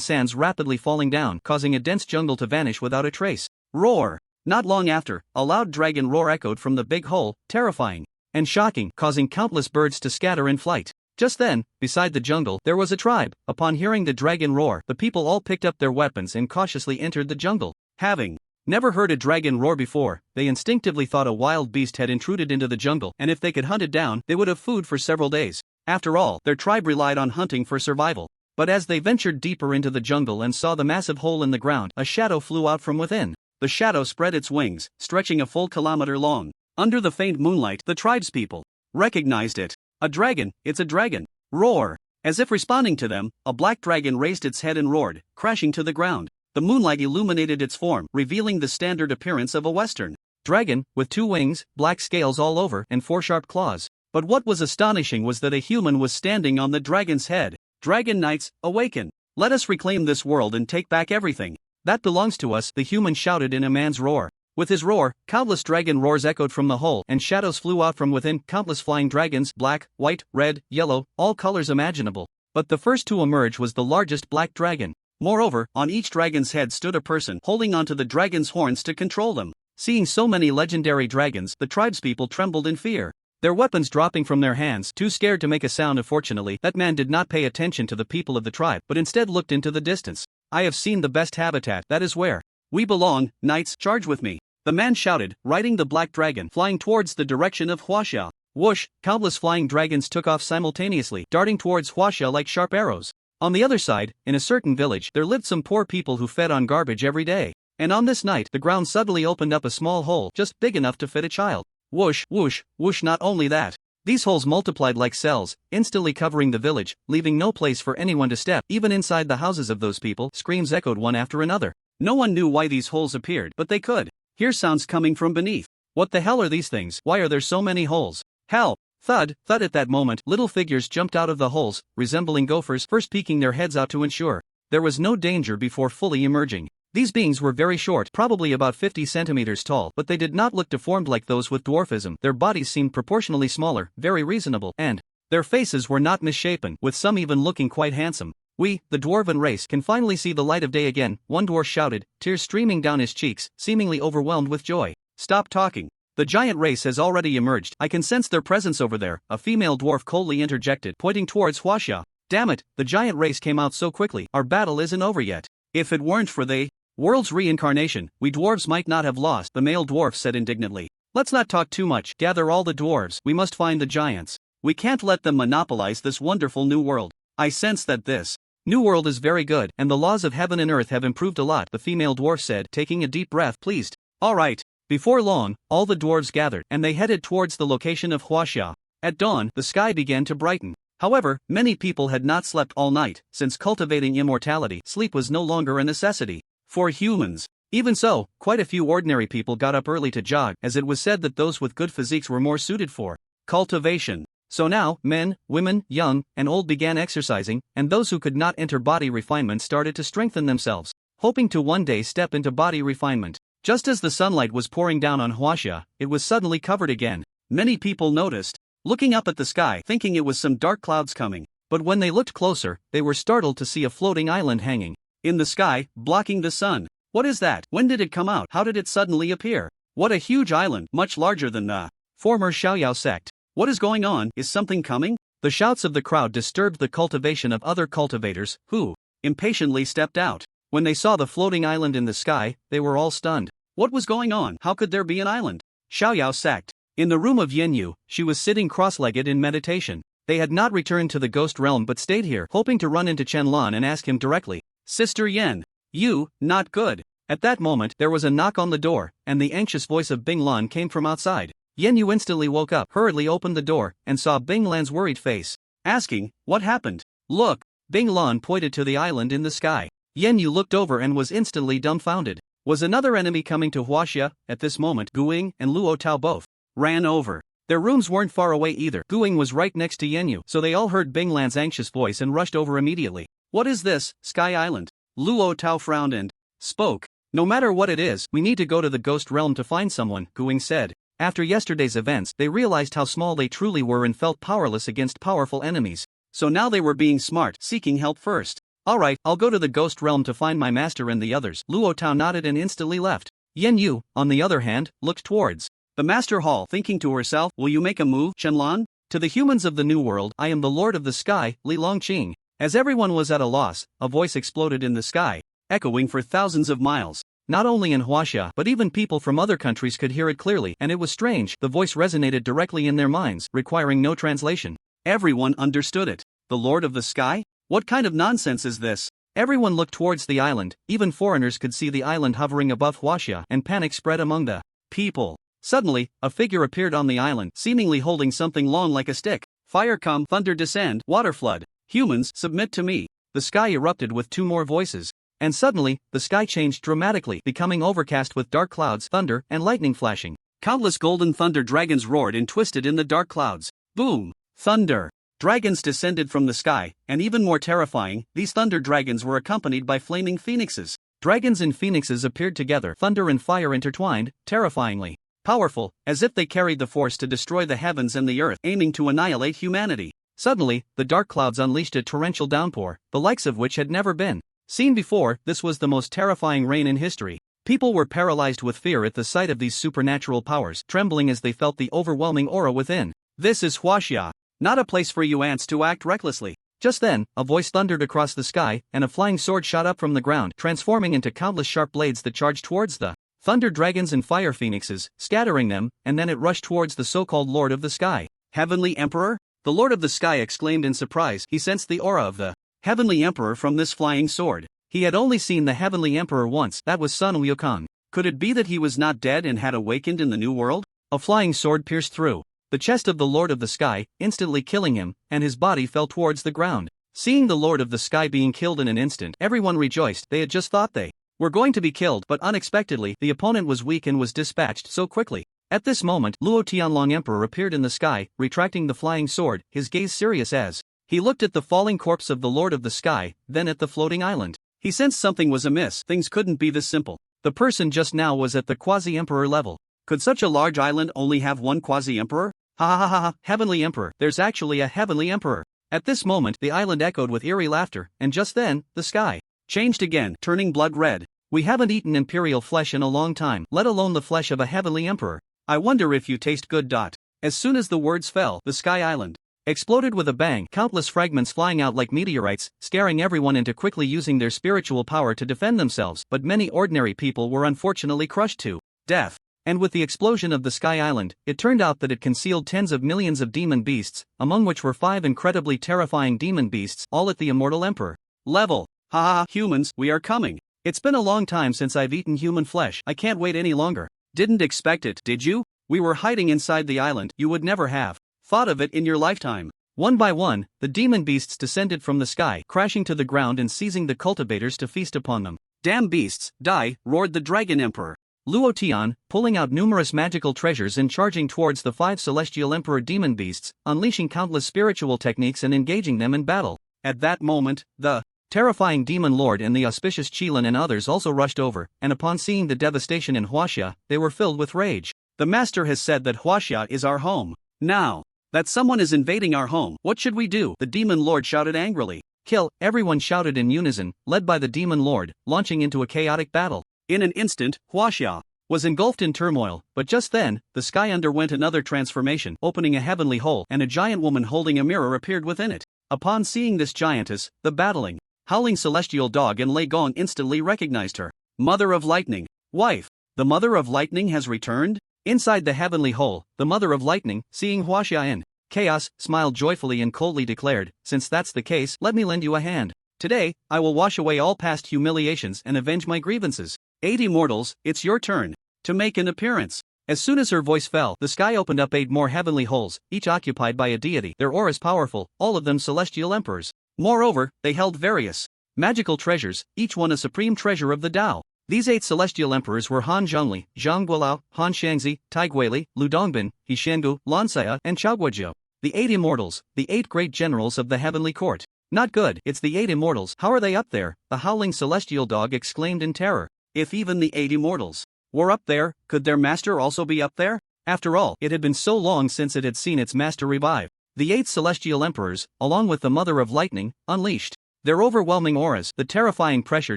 Speaker 2: sands rapidly falling down, causing a dense jungle to vanish without a trace. Roar! Not long after, a loud dragon roar echoed from the big hole, terrifying and shocking, causing countless birds to scatter in flight. Just then, beside the jungle, there was a tribe. Upon hearing the dragon roar, the people all picked up their weapons and cautiously entered the jungle. Having never heard a dragon roar before, they instinctively thought a wild beast had intruded into the jungle, and if they could hunt it down, they would have food for several days. After all, their tribe relied on hunting for survival. But as they ventured deeper into the jungle and saw the massive hole in the ground, a shadow flew out from within. The shadow spread its wings, stretching a full kilometer long. Under the faint moonlight, the tribespeople recognized it. A dragon, it's a dragon. Roar! As if responding to them, a black dragon raised its head and roared, crashing to the ground. The moonlight illuminated its form, revealing the standard appearance of a Western dragon, with 2 wings, black scales all over, and 4 sharp claws. But what was astonishing was that a human was standing on the dragon's head. Dragon Knights, awaken! Let us reclaim this world and take back everything that belongs to us, the human shouted in a man's roar. With his roar, countless dragon roars echoed from the hole, and shadows flew out from within, countless flying dragons, black, white, red, yellow, all colors imaginable. But the first to emerge was the largest black dragon. Moreover, on each dragon's head stood a person holding onto the dragon's horns to control them. Seeing so many legendary dragons, the tribespeople trembled in fear, their weapons dropping from their hands, too scared to make a sound. Unfortunately, that man did not pay attention to the people of the tribe, but instead looked into the distance. I have seen the best habitat, that is where we belong. Knights, charge with me, the man shouted, riding the black dragon, flying towards the direction of Huaxia. Whoosh, countless flying dragons took off simultaneously, darting towards Huaxia like sharp arrows. On the other side, in a certain village, there lived some poor people who fed on garbage every day. And on this night, the ground suddenly opened up a small hole just big enough to fit a child. Whoosh, whoosh, whoosh. Not only that, these holes multiplied like cells, instantly covering the village, leaving no place for anyone to step. Even inside the houses of those people, screams echoed one after another. No one knew why these holes appeared, but they could hear sounds coming from beneath. What the hell are these things? Why are there so many holes? Help! Thud, thud. At that moment, little figures jumped out of the holes, resembling gophers, first peeking their heads out to ensure there was no danger before fully emerging. These beings were very short, probably about 50 centimeters tall, but they did not look deformed like those with dwarfism. Their bodies seemed proportionally smaller, very reasonable, and their faces were not misshapen, with some even looking quite handsome. We, the dwarven race, can finally see the light of day again, one dwarf shouted, tears streaming down his cheeks, seemingly overwhelmed with joy. Stop talking. The giant race has already emerged. I can sense their presence over there, a female dwarf coldly interjected, pointing towards Huaxia. Damn it, the giant race came out so quickly. Our battle isn't over yet. If it weren't for the world's reincarnation, we dwarves might not have lost, the male dwarf said indignantly. Let's not talk too much. Gather all the dwarves. We must find the giants. We can't let them monopolize this wonderful new world. I sense that this new world is very good, and the laws of heaven and earth have improved a lot, the female dwarf said, taking a deep breath, pleased. All right. Before long, all the dwarves gathered, and they headed towards the location of Huaxia. At dawn, the sky began to brighten. However, many people had not slept all night, since cultivating immortality, sleep was no longer a necessity for humans. Even so, quite a few ordinary people got up early to jog, as it was said that those with good physiques were more suited for cultivation. So now, men, women, young, and old began exercising, and those who could not enter body refinement started to strengthen themselves, hoping to one day step into body refinement. Just as the sunlight was pouring down on Huaxia, it was suddenly covered again. Many people noticed, looking up at the sky, thinking it was some dark clouds coming. But when they looked closer, they were startled to see a floating island hanging in the sky, blocking the sun. What is that? When did it come out? How did it suddenly appear? What a huge island, much larger than the former Xiaoyao sect. What is going on? Is something coming? The shouts of the crowd disturbed the cultivation of other cultivators, who impatiently stepped out. When they saw the floating island in the sky, they were all stunned. What was going on? How could there be an island? Xiaoyao sect. In the room of Yenyu, she was sitting cross-legged in meditation. They had not returned to the ghost realm but stayed here, hoping to run into Chen-Lan and ask him directly. Sister Yen. You, not good. At that moment, there was a knock on the door, and the anxious voice of Bing Lan came from outside. Yenyu instantly woke up, hurriedly opened the door, and saw Bing Lan's worried face, asking, what happened? Look. Bing Lan pointed to the island in the sky. Yenyu looked over and was instantly dumbfounded. Was another enemy coming to Huaxia? At this moment, Guing and Luo Tao both ran over. Their rooms weren't far away either. Guing was right next to Yenyu, so they all heard Bing Lan's anxious voice and rushed over immediately. What is this, Sky Island? Luo Tao frowned and spoke. No matter what it is, we need to go to the ghost realm to find someone, Guing said. After yesterday's events, they realized how small they truly were and felt powerless against powerful enemies. So now they were being smart, seeking help first. Alright, I'll go to the ghost realm to find my master and the others. Luo Tao nodded and instantly left. Yenyu, on the other hand, looked towards the master hall, thinking to herself, will you make a move, Chen-Lan? To the humans of the new world, I am the lord of the sky, Li Longqing. As everyone was at a loss, a voice exploded in the sky, echoing for thousands of miles. Not only in Huaxia, but even people from other countries could hear it clearly, and it was strange, the voice resonated directly in their minds, requiring no translation. Everyone understood it. The lord of the sky? What kind of nonsense is this? Everyone looked towards the island, even foreigners could see the island hovering above Huaxia, and panic spread among the people. Suddenly, a figure appeared on the island, seemingly holding something long like a stick. Fire come, thunder descend, water flood. Humans, submit to me. The sky erupted with two more voices. And suddenly, the sky changed dramatically, becoming overcast with dark clouds, thunder, and lightning flashing. Countless golden thunder dragons roared and twisted in the dark clouds. Boom! Thunder! Dragons descended from the sky, and even more terrifying, these thunder dragons were accompanied by flaming phoenixes. Dragons and phoenixes appeared together, thunder and fire intertwined, terrifyingly powerful, as if they carried the force to destroy the heavens and the earth, aiming to annihilate humanity. Suddenly, the dark clouds unleashed a torrential downpour, the likes of which had never been Seen before, this was the most terrifying reign in history. People were paralyzed with fear at the sight of these supernatural powers, trembling as they felt the overwhelming aura within. This is Huaxia, not a place for you ants to act recklessly. Just then, a voice thundered across the sky, and a flying sword shot up from the ground, transforming into countless sharp blades that charged towards the thunder dragons and fire phoenixes, scattering them, and then it rushed towards the so-called Lord of the Sky. Heavenly Emperor? The Lord of the Sky exclaimed in surprise. He sensed the aura of the Heavenly Emperor from this flying sword. He had only seen the Heavenly Emperor once, that was Sun Wukong. Could it be that he was not dead and had awakened in the new world? A flying sword pierced through the chest of the Lord of the Sky, instantly killing him, and his body fell towards the ground. Seeing the Lord of the Sky being killed in an instant, everyone rejoiced. They had just thought they were going to be killed, but unexpectedly, the opponent was weak and was dispatched so quickly. At this moment, Luo Tianlong Emperor appeared in the sky, retracting the flying sword, his gaze serious as he looked at the falling corpse of the Lord of the Sky, then at the floating island. He sensed something was amiss. Things couldn't be this simple. The person just now was at the quasi-emperor level. Could such a large island only have one quasi-emperor? Ha ha ha ha, Heavenly Emperor, there's actually a Heavenly Emperor. At this moment, the island echoed with eerie laughter, and just then, the sky changed again, turning blood red. We haven't eaten imperial flesh in a long time, let alone the flesh of a Heavenly Emperor. I wonder if you taste good. As soon as the words fell, the sky island exploded with a bang, countless fragments flying out like meteorites, scaring everyone into quickly using their spiritual power to defend themselves, but many ordinary people were unfortunately crushed to death. And with the explosion of the Sky Island, it turned out that it concealed tens of millions of demon beasts, among which were 5 incredibly terrifying demon beasts, all at the Immortal Emperor level. Ha ha, humans, we are coming. It's been a long time since I've eaten human flesh, I can't wait any longer. Didn't expect it, did you? We were hiding inside the island, you would never have thought of it in your lifetime. One by one, the demon beasts descended from the sky, crashing to the ground and seizing the cultivators to feast upon them. Damn beasts, die, roared the Dragon Emperor. Luo Tian, pulling out numerous magical treasures and charging towards the 5 celestial emperor demon beasts, unleashing countless spiritual techniques and engaging them in battle. At that moment, the terrifying demon lord and the auspicious Qilin and others also rushed over, and upon seeing the devastation in Huaxia, they were filled with rage. The master has said that Huaxia is our home. Now that someone is invading our home, what should we do? The demon lord shouted angrily. Kill, everyone shouted in unison, led by the demon lord, launching into a chaotic battle. In an instant, Huaxia was engulfed in turmoil, but just then, the sky underwent another transformation, opening a heavenly hole, and a giant woman holding a mirror appeared within it. Upon seeing this giantess, the battling, howling celestial dog and Lei Gong instantly recognized her. Mother of Lightning. Wife. The Mother of Lightning has returned? Inside the heavenly hole, the Mother of Lightning, seeing Huaxia in chaos, smiled joyfully and coldly declared, since that's the case, let me lend you a hand. Today, I will wash away all past humiliations and avenge my grievances. 8 immortals, it's your turn to make an appearance. As soon as her voice fell, the sky opened up 8 more heavenly holes, each occupied by a deity, their auras powerful, all of them celestial emperors. Moreover, they held various magical treasures, each one a supreme treasure of the Tao. These 8 celestial emperors were Han Zhongli, Zhang Guolao, Han Shangzi, Tai Guili, Lu Dongbin, He Shengu, Lan Sia, and Chao Guozhou. The 8 immortals, the 8 great generals of the heavenly court. Not good, it's the 8 immortals. How are they up there? The howling celestial dog exclaimed in terror. If even the 8 immortals were up there, could their master also be up there? After all, it had been so long since it had seen its master revive. The 8 celestial emperors, along with the Mother of Lightning, unleashed their overwhelming auras, the terrifying pressure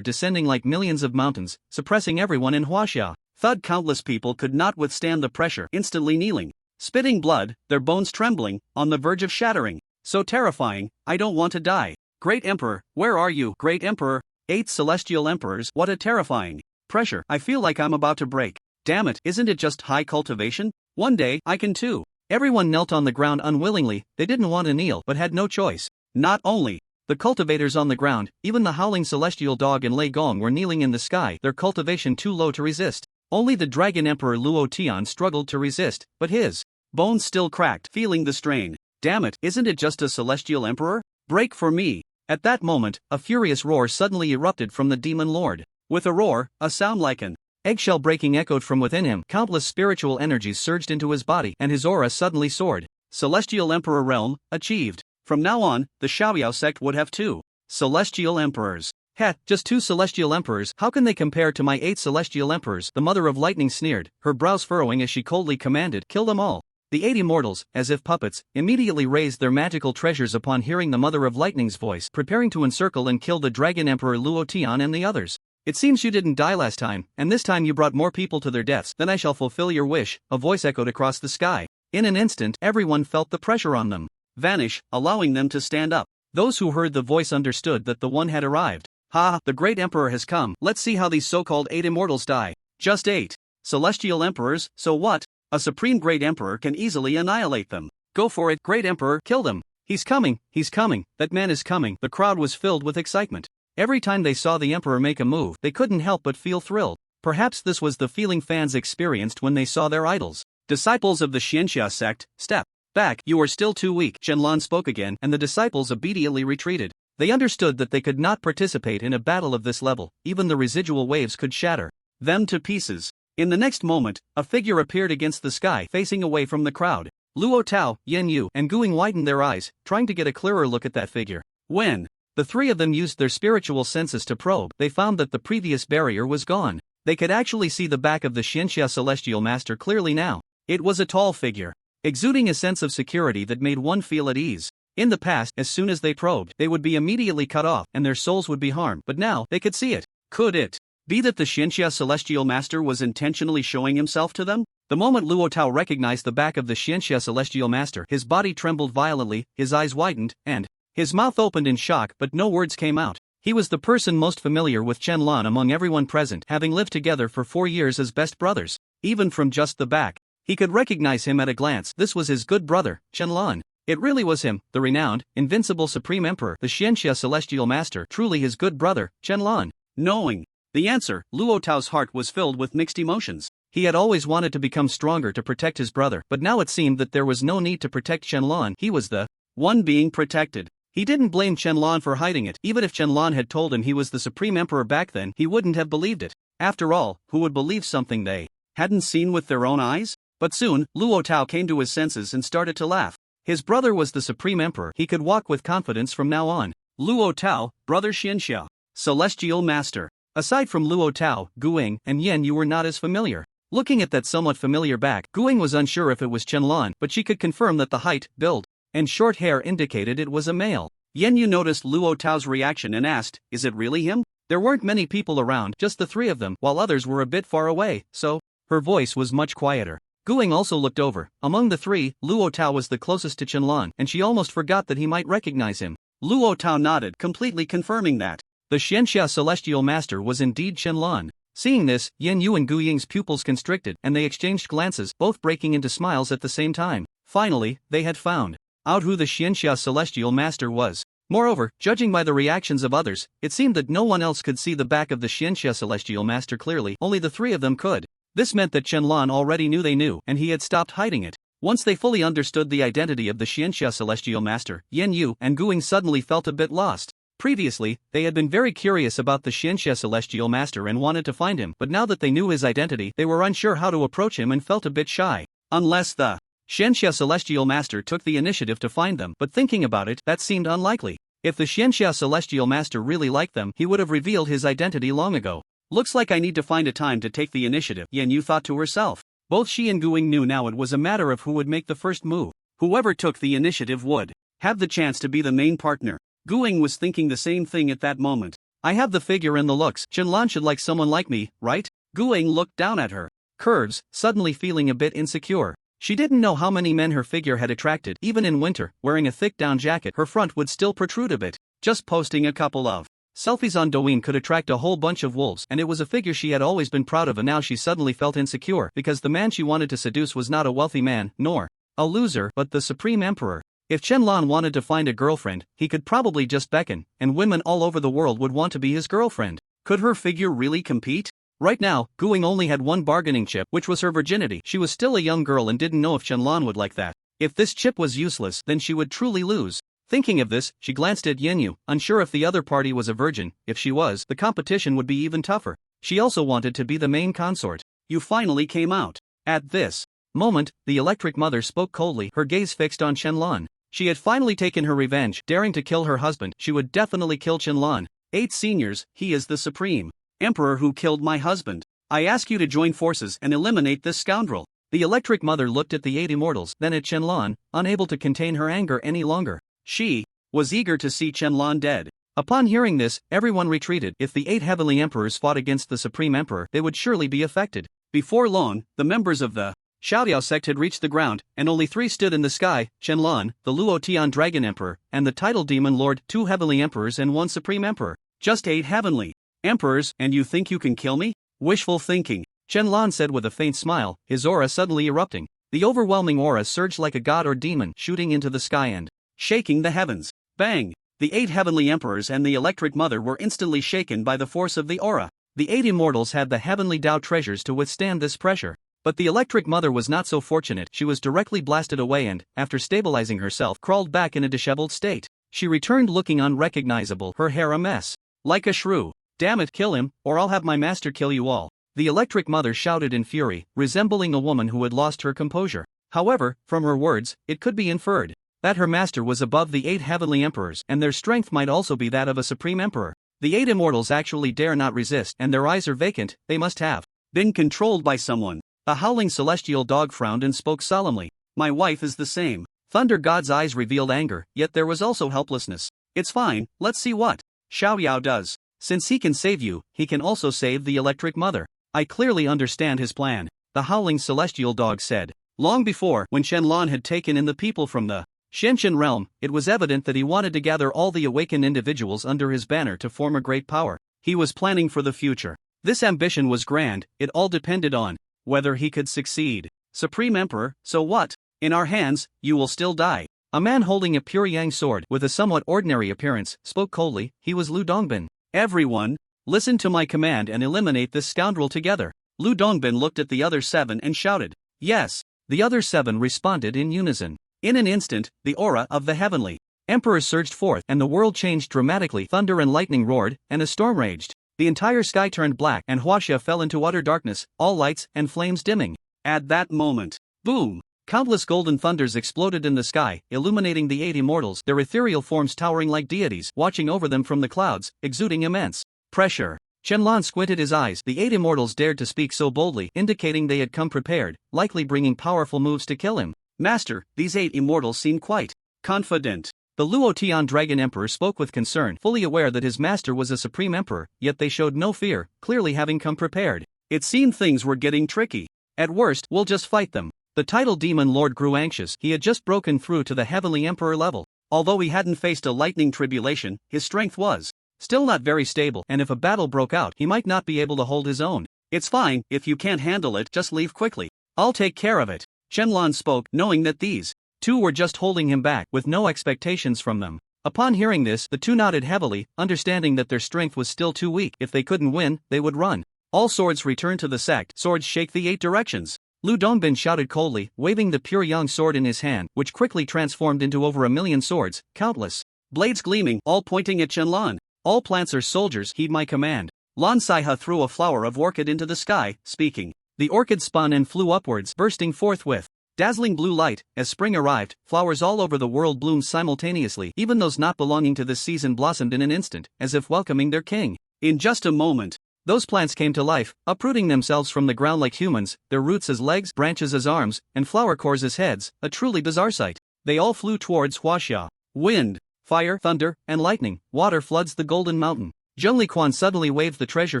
Speaker 2: descending like millions of mountains, suppressing everyone in Huaxia. Thud countless people could not withstand the pressure, instantly kneeling, spitting blood, their bones trembling, on the verge of shattering. So terrifying, I don't want to die. Great Emperor, where are you? Great Emperor. 8 celestial emperors, what a terrifying pressure. I feel like I'm about to break. Damn it, isn't it just high cultivation? One day, I can too. Everyone knelt on the ground unwillingly, they didn't want to kneel but had no choice. Not only the cultivators on the ground, even the howling celestial dog and Lei Gong were kneeling in the sky, their cultivation too low to resist. Only the Dragon Emperor Luo Tian struggled to resist, but his bones still cracked, feeling the strain. Damn it, isn't it just a celestial emperor? Break for me. At that moment, a furious roar suddenly erupted from the demon lord. With a roar, a sound like an eggshell breaking echoed from within him. Countless spiritual energies surged into his body, and his aura suddenly soared. Celestial Emperor realm, achieved. From now on, the Xiaoyao sect would have 2 celestial emperors. Heh, just 2 celestial emperors, how can they compare to my 8 celestial emperors? The Mother of Lightning sneered, her brows furrowing as she coldly commanded, kill them all.
Speaker 1: The 8 immortals, as if puppets, immediately raised their magical treasures upon hearing the Mother of Lightning's voice, preparing to encircle and kill the Dragon Emperor Luo Tian and the others. It seems you didn't die last time, and this time you brought more people to their deaths. Then I shall fulfill your wish, a voice echoed across the sky. In an instant, everyone felt the pressure on them vanish, allowing them to stand up. Those who heard the voice understood that the one had arrived. Ha, the great emperor has come. Let's see how these so-called 8 immortals die. Just 8 celestial emperors, so what? A supreme great emperor can easily annihilate them. Go for it, great emperor, kill them. He's coming, that man is coming. The crowd was filled with excitement. Every time they saw the emperor make a move, they couldn't help but feel thrilled. Perhaps this was the feeling fans experienced when they saw their idols. Disciples of the Xianxia sect, step back, you are still too weak. Shenlong spoke again, and the disciples obediently retreated. They understood that they could not participate in a battle of this level, even the residual waves could shatter them to pieces. In the next moment, a figure appeared against the sky, facing away from the crowd. Luo Tao, Yen Yu, and Guing widened their eyes, trying to get a clearer look at that figure. When the three of them used their spiritual senses to probe, they found that the previous barrier was gone. They could actually see the back of the Xianxia Celestial Master clearly now. It was a tall figure, exuding a sense of security that made one feel at ease. In the past, as soon as they probed, they would be immediately cut off and their souls would be harmed, but now, they could see it. Could it be that the Xianxia Celestial Master was intentionally showing himself to them? The moment Luo Tao recognized the back of the Xianxia Celestial Master, his body trembled violently, his eyes widened, and his mouth opened in shock, but no words came out. He was the person most familiar with Shenlong among everyone present, having lived together for 4 years as best brothers. Even from just the back, he could recognize him at a glance. This was his good brother, Shenlong. It really was him, the renowned, invincible Supreme Emperor, the Xianxia Celestial Master, truly his good brother, Shenlong. Knowing the answer, Luo Tao's heart was filled with mixed emotions. He had always wanted to become stronger to protect his brother, but now it seemed that there was no need to protect Shenlong. He was the one being protected. He didn't blame Shenlong for hiding it. Even if Shenlong had told him he was the Supreme Emperor back then, he wouldn't have believed it. After all, who would believe something they hadn't seen with their own eyes? But soon, Luo Tao came to his senses and started to laugh. His brother was the Supreme Emperor. He could walk with confidence from now on. Luo Tao, brother Xianxia, Celestial Master. Aside from Luo Tao, Guing, and Yen Yu were not as familiar. Looking at that somewhat familiar back, Guing was unsure if it was Shenlong, but she could confirm that the height, build, and short hair indicated it was a male. Yen Yu noticed Luo Tao's reaction and asked, "Is it really him?" There weren't many people around, just the three of them, while others were a bit far away, so her voice was much quieter. Guing also looked over. Among the three, Luo Tao was the closest to Shenlong, and she almost forgot that he might recognize him. Luo Tao nodded, completely confirming that the Xianxia Celestial Master was indeed Shenlong. Seeing this, Yen Yu and Gu Ying's pupils constricted, and they exchanged glances, both breaking into smiles at the same time. Finally, they had found out who the Xianxia Celestial Master was. Moreover, judging by the reactions of others, it seemed that no one else could see the back of the Xianxia Celestial Master clearly, only the three of them could. This meant that Shenlong already knew they knew, and he had stopped hiding it. Once they fully understood the identity of the Xianxia Celestial Master, Yen Yu and Guing suddenly felt a bit lost. Previously, they had been very curious about the Xianxia Celestial Master and wanted to find him, but now that they knew his identity, they were unsure how to approach him and felt a bit shy. Unless the Xianxia Celestial Master took the initiative to find them, but thinking about it, that seemed unlikely. If the Xianxia Celestial Master really liked them, he would have revealed his identity long ago. Looks like I need to find a time to take the initiative, Yen Yu thought to herself. Both she and Guing knew now it was a matter of who would make the first move. Whoever took the initiative would have the chance to be the main partner. Guing was thinking the same thing at that moment. I have the figure and the looks. Shenlong should like someone like me, right? Guing looked down at her curves, suddenly feeling a bit insecure. She didn't know how many men her figure had attracted. Even in winter, wearing a thick down jacket, her front would still protrude a bit. Just posting a couple of selfies on Douyin could attract a whole bunch of wolves, and it was a figure she had always been proud of, and now she suddenly felt insecure because the man she wanted to seduce was not a wealthy man, nor a loser, but the Supreme Emperor. If Shenlong wanted to find a girlfriend, he could probably just beckon, and women all over the world would want to be his girlfriend. Could her figure really compete? Right now, Guing only had one bargaining chip, which was her virginity. She was still a young girl and didn't know if Shenlong would like that. If this chip was useless, then she would truly lose. Thinking of this, she glanced at Yen Yu, unsure if the other party was a virgin. If she was, the competition would be even tougher. She also wanted to be the main consort. "You finally came out." At this moment, the Electric Mother spoke coldly, her gaze fixed on Shenlong. She had finally taken her revenge, daring to kill her husband. She would definitely kill Shenlong. 8 seniors, he is the Supreme Emperor who killed my husband. I ask you to join forces and eliminate this scoundrel. The Electric Mother looked at the 8 immortals, then at Qianlan, unable to contain her anger any longer.
Speaker 2: She was eager to see Qianlan dead.
Speaker 1: Upon hearing this, everyone retreated. If the 8 heavenly emperors fought against the Supreme Emperor, they would surely be affected.
Speaker 2: Before long, the members of the Xiaoyao sect had reached the ground, and only 3 stood in the sky: Qianlan, the Luotian Dragon Emperor, and the Title Demon Lord, 2 heavenly emperors and 1 supreme emperor. Just 8 heavenly emperors, and you think you can kill me? Wishful thinking,
Speaker 1: Qianlan said with a faint smile, his aura suddenly erupting. The overwhelming aura surged like a god or demon, shooting into the sky and
Speaker 2: shaking the heavens. Bang! The 8 heavenly emperors and the Electric Mother were instantly shaken by the force of the aura.
Speaker 1: The 8 immortals had the heavenly Tao treasures to withstand this pressure. But the Electric Mother was not so fortunate. She was directly blasted away and, after stabilizing herself, crawled back in a disheveled state. She returned looking unrecognizable, her hair a mess.
Speaker 2: Like a shrew.
Speaker 1: Damn it, kill him, or I'll have my master kill you all. The Electric Mother shouted in fury, resembling a woman who had lost her composure. However, from her words, it could be inferred that her master was above the 8 heavenly emperors, and their strength might also be that of a supreme emperor. The 8 immortals actually dare not resist, and their eyes are vacant. They must have
Speaker 2: been controlled by someone.
Speaker 1: A howling celestial dog frowned and spoke solemnly.
Speaker 2: My wife is the same.
Speaker 1: Thunder God's eyes revealed anger, yet there was also helplessness.
Speaker 2: It's fine, let's see what Xiaoyao does.
Speaker 1: Since he can save you, he can also save the Electric Mother. I clearly understand his plan, the howling celestial dog said.
Speaker 2: Long before, when Qianlan had taken in the people from the
Speaker 1: Shenzhen realm, it was evident that he wanted to gather all the awakened individuals under his banner to form a great power.
Speaker 2: He was planning for the future.
Speaker 1: This ambition was grand, it all depended on
Speaker 2: whether he could succeed. Supreme Emperor, so what? In our hands, you will still die.
Speaker 1: A man holding a pure yang sword with a somewhat ordinary appearance spoke coldly. He was Lu Dongbin.
Speaker 2: Everyone, listen to my command and eliminate this scoundrel together. Lu Dongbin looked at the other 7 and shouted, yes.
Speaker 1: The other 7 responded in unison.
Speaker 2: In an instant, the aura of the heavenly
Speaker 1: emperors surged forth, and the world changed dramatically. Thunder and lightning roared, and a storm raged. The entire sky turned black, and Huaxia fell into utter darkness, all lights and flames dimming.
Speaker 2: At that moment, boom!
Speaker 1: Countless golden thunders exploded in the sky, illuminating the 8 immortals, their ethereal forms towering like deities, watching over them from the clouds, exuding immense pressure. Qianlan squinted his eyes. The 8 immortals dared to speak so boldly, indicating they had come prepared, likely bringing powerful moves to kill him.
Speaker 2: Master, these 8 immortals seem quite confident.
Speaker 1: The Luotian Dragon Emperor spoke with concern, fully aware that his master was a supreme emperor, yet they showed no fear, clearly having come prepared.
Speaker 2: It seemed things were getting tricky.
Speaker 1: At worst, we'll just fight them. The Title Demon Lord grew anxious. He had just broken through to the Heavenly Emperor level.
Speaker 2: Although he hadn't faced a lightning tribulation, his strength was
Speaker 1: still not very stable, and if a battle broke out, he might not be able to hold his own.
Speaker 2: It's fine, if you can't handle it, just leave quickly. I'll take care of it. Qianlan spoke, knowing that these
Speaker 1: 2 were just holding him back, with no expectations from them. Upon hearing this, the 2 nodded heavily, understanding that their strength was still too weak. If they couldn't win, they would run. All swords returned to the sect. Swords shake the 8 directions. Lu Dongbin shouted coldly, waving the pure yang sword in his hand, which quickly transformed into over 1,000,000 swords, countless
Speaker 2: blades gleaming, all pointing at Qianlan.
Speaker 1: All plants are soldiers, heed my command.
Speaker 2: Lan Saiha threw a flower of orchid into the sky, speaking.
Speaker 1: The orchid spun and flew upwards, bursting forth with dazzling blue light. As spring arrived, flowers all over the world bloomed simultaneously. Even those not belonging to this season blossomed in an instant, as if welcoming their king.
Speaker 2: In just a moment,
Speaker 1: those plants came to life, uprooting themselves from the ground like humans, their roots as legs, branches as arms, and flower cores as heads, a truly bizarre sight. They all flew towards Huaxia.
Speaker 2: Wind,
Speaker 1: fire, thunder, and lightning. Water floods the Golden Mountain. Zheng Liquan suddenly waved the treasure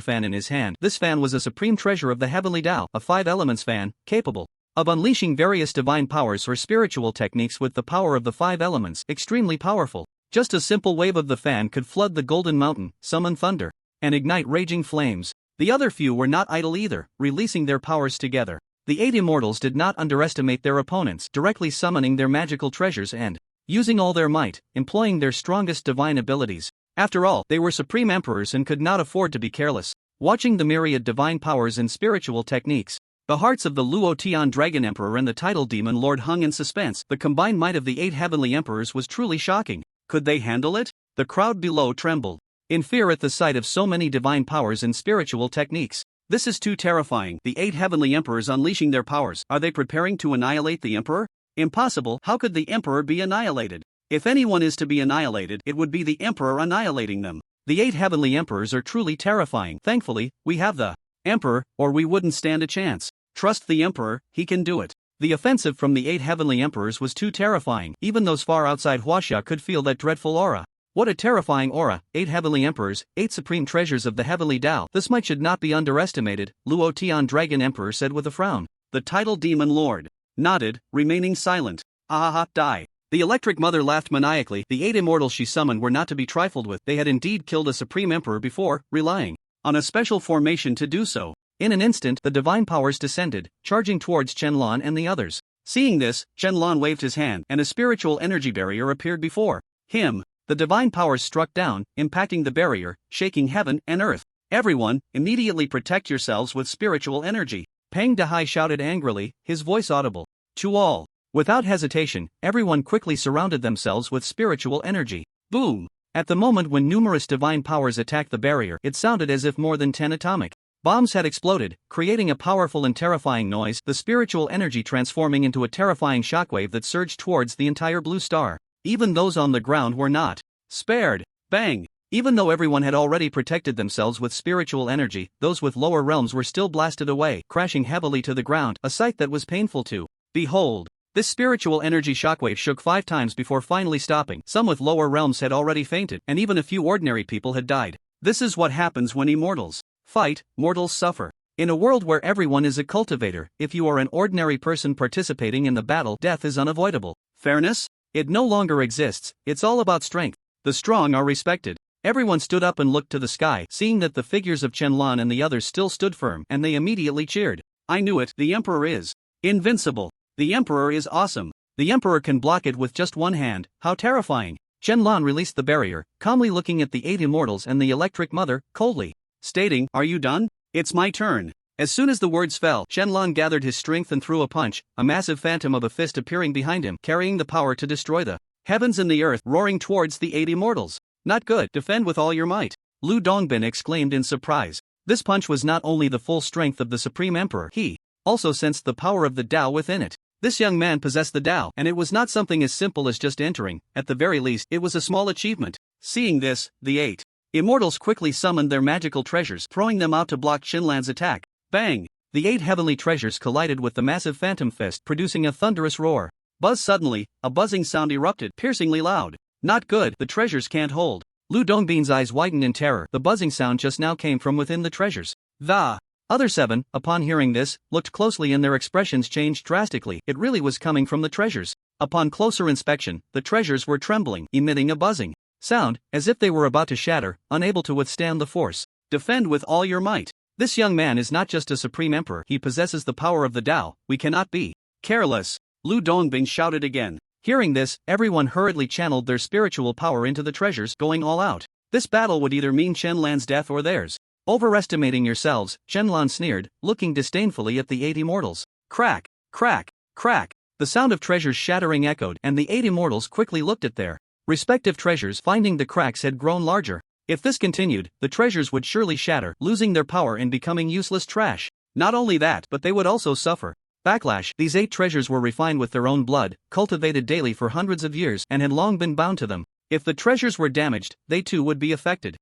Speaker 1: fan in his hand. This fan was a supreme treasure of the Heavenly Tao, a 5 elements fan, capable of unleashing various divine powers or spiritual techniques with the power of the 5 elements, extremely powerful. Just a simple wave of the fan could flood the Golden Mountain, summon thunder, and ignite raging flames. The other few were not idle either, releasing their powers together. The 8 immortals did not underestimate their opponents, directly summoning their magical treasures and using all their might, employing their strongest divine abilities. After all, they were supreme emperors and could not afford to be careless. Watching the myriad divine powers and spiritual techniques, the hearts of the Luotian Dragon Emperor and the Title Demon Lord hung in suspense. The combined might of the 8 heavenly emperors was truly shocking. Could they handle it? The crowd below trembled in fear at the sight of so many divine powers and spiritual techniques.
Speaker 2: This is too terrifying. The 8 heavenly emperors unleashing their powers. Are they preparing to annihilate the emperor? Impossible. How could the emperor be annihilated? If anyone is to be annihilated, it would be the emperor annihilating them.
Speaker 1: The 8 heavenly emperors are truly terrifying. Thankfully, we have the emperor, or we wouldn't stand a chance.
Speaker 2: Trust the Emperor, he can do it. The offensive from the 8 heavenly emperors was too terrifying. Even those far outside Huaxia could feel that dreadful aura. What a terrifying aura, 8 heavenly emperors, 8 supreme treasures of the heavenly Tao. This might should not be underestimated, Luo Tian Dragon Emperor said with a frown. The title Demon Lord nodded, remaining silent. Ahaha, die. The Electric Mother laughed maniacally. The 8 immortals she summoned were not to be trifled with. They had indeed killed a supreme emperor before, relying on a special formation to do so. In an instant, the divine powers descended, charging towards Qianlan and the others. Seeing this, Qianlan waved his hand, and a spiritual energy barrier appeared before him. The divine powers struck down, impacting the barrier, shaking heaven and earth. Everyone, immediately protect yourselves with spiritual energy. Peng Dehai shouted angrily, his voice audible to all. Without hesitation, everyone quickly surrounded themselves with spiritual energy. Boom! At the moment when numerous divine powers attacked the barrier, it sounded as if more than 10 atomic bombs had exploded, creating a powerful and terrifying noise, the spiritual energy transforming into a terrifying shockwave that surged towards the entire blue star. Even those on the ground were not spared. Bang! Even though everyone had already protected themselves with spiritual energy, those with lower realms were still blasted away, crashing heavily to the ground, a sight that was painful to behold. This spiritual energy shockwave shook 5 times before finally stopping. Some with lower realms had already fainted, and even a few ordinary people had died. This is what happens when immortals fight, mortals suffer. In a world where everyone is a cultivator, if you are an ordinary person participating in the battle, death is unavoidable. Fairness? It no longer exists, it's all about strength. The strong are respected. Everyone stood up and looked to the sky, seeing that the figures of Qianlan and the others still stood firm, and they immediately cheered. I knew it, the Emperor is invincible. The Emperor is awesome. The Emperor can block it with just one hand, how terrifying. Qianlan released the barrier, calmly looking at the 8 immortals and the Electric Mother, coldly stating, are you done? It's my turn. As soon as the words fell, Qianlan gathered his strength and threw a punch, a massive phantom of a fist appearing behind him, carrying the power to destroy the heavens and the earth, roaring towards the 8 immortals. Not good, defend with all your might. Lu Dongbin exclaimed in surprise. This punch was not only the full strength of the Supreme Emperor, he also sensed the power of the Tao within it. This young man possessed the Tao, and it was not something as simple as just entering. At the very least, it was a small achievement. Seeing this, the 8 immortals quickly summoned their magical treasures, throwing them out to block Qianlan's attack. Bang! The 8 heavenly treasures collided with the massive phantom fist, producing a thunderous roar. Buzz! Suddenly, a buzzing sound erupted, piercingly loud. Not good, the treasures can't hold. Lu Dongbin's eyes widened in terror. The buzzing sound just now came from within the treasures. The other 7, upon hearing this, looked closely and their expressions changed drastically. It really was coming from the treasures. Upon closer inspection, the treasures were trembling, emitting a buzzing sound, as if they were about to shatter, unable to withstand the force. Defend with all your might. This young man is not just a supreme emperor, he possesses the power of the Tao. We cannot be careless. Lu Dongbin shouted again. Hearing this, everyone hurriedly channeled their spiritual power into the treasures, going all out. This battle would either mean Qianlan's death or theirs. Overestimating yourselves, Qianlan sneered, looking disdainfully at the 8 immortals. Crack, crack, crack. The sound of treasures shattering echoed, and the 8 immortals quickly looked at their respective treasures, finding the cracks had grown larger. If this continued, the treasures would surely shatter, losing their power and becoming useless trash. Not only that, but they would also suffer backlash. These 8 treasures were refined with their own blood, cultivated daily for hundreds of years, and had long been bound to them. If the treasures were damaged, they too would be affected.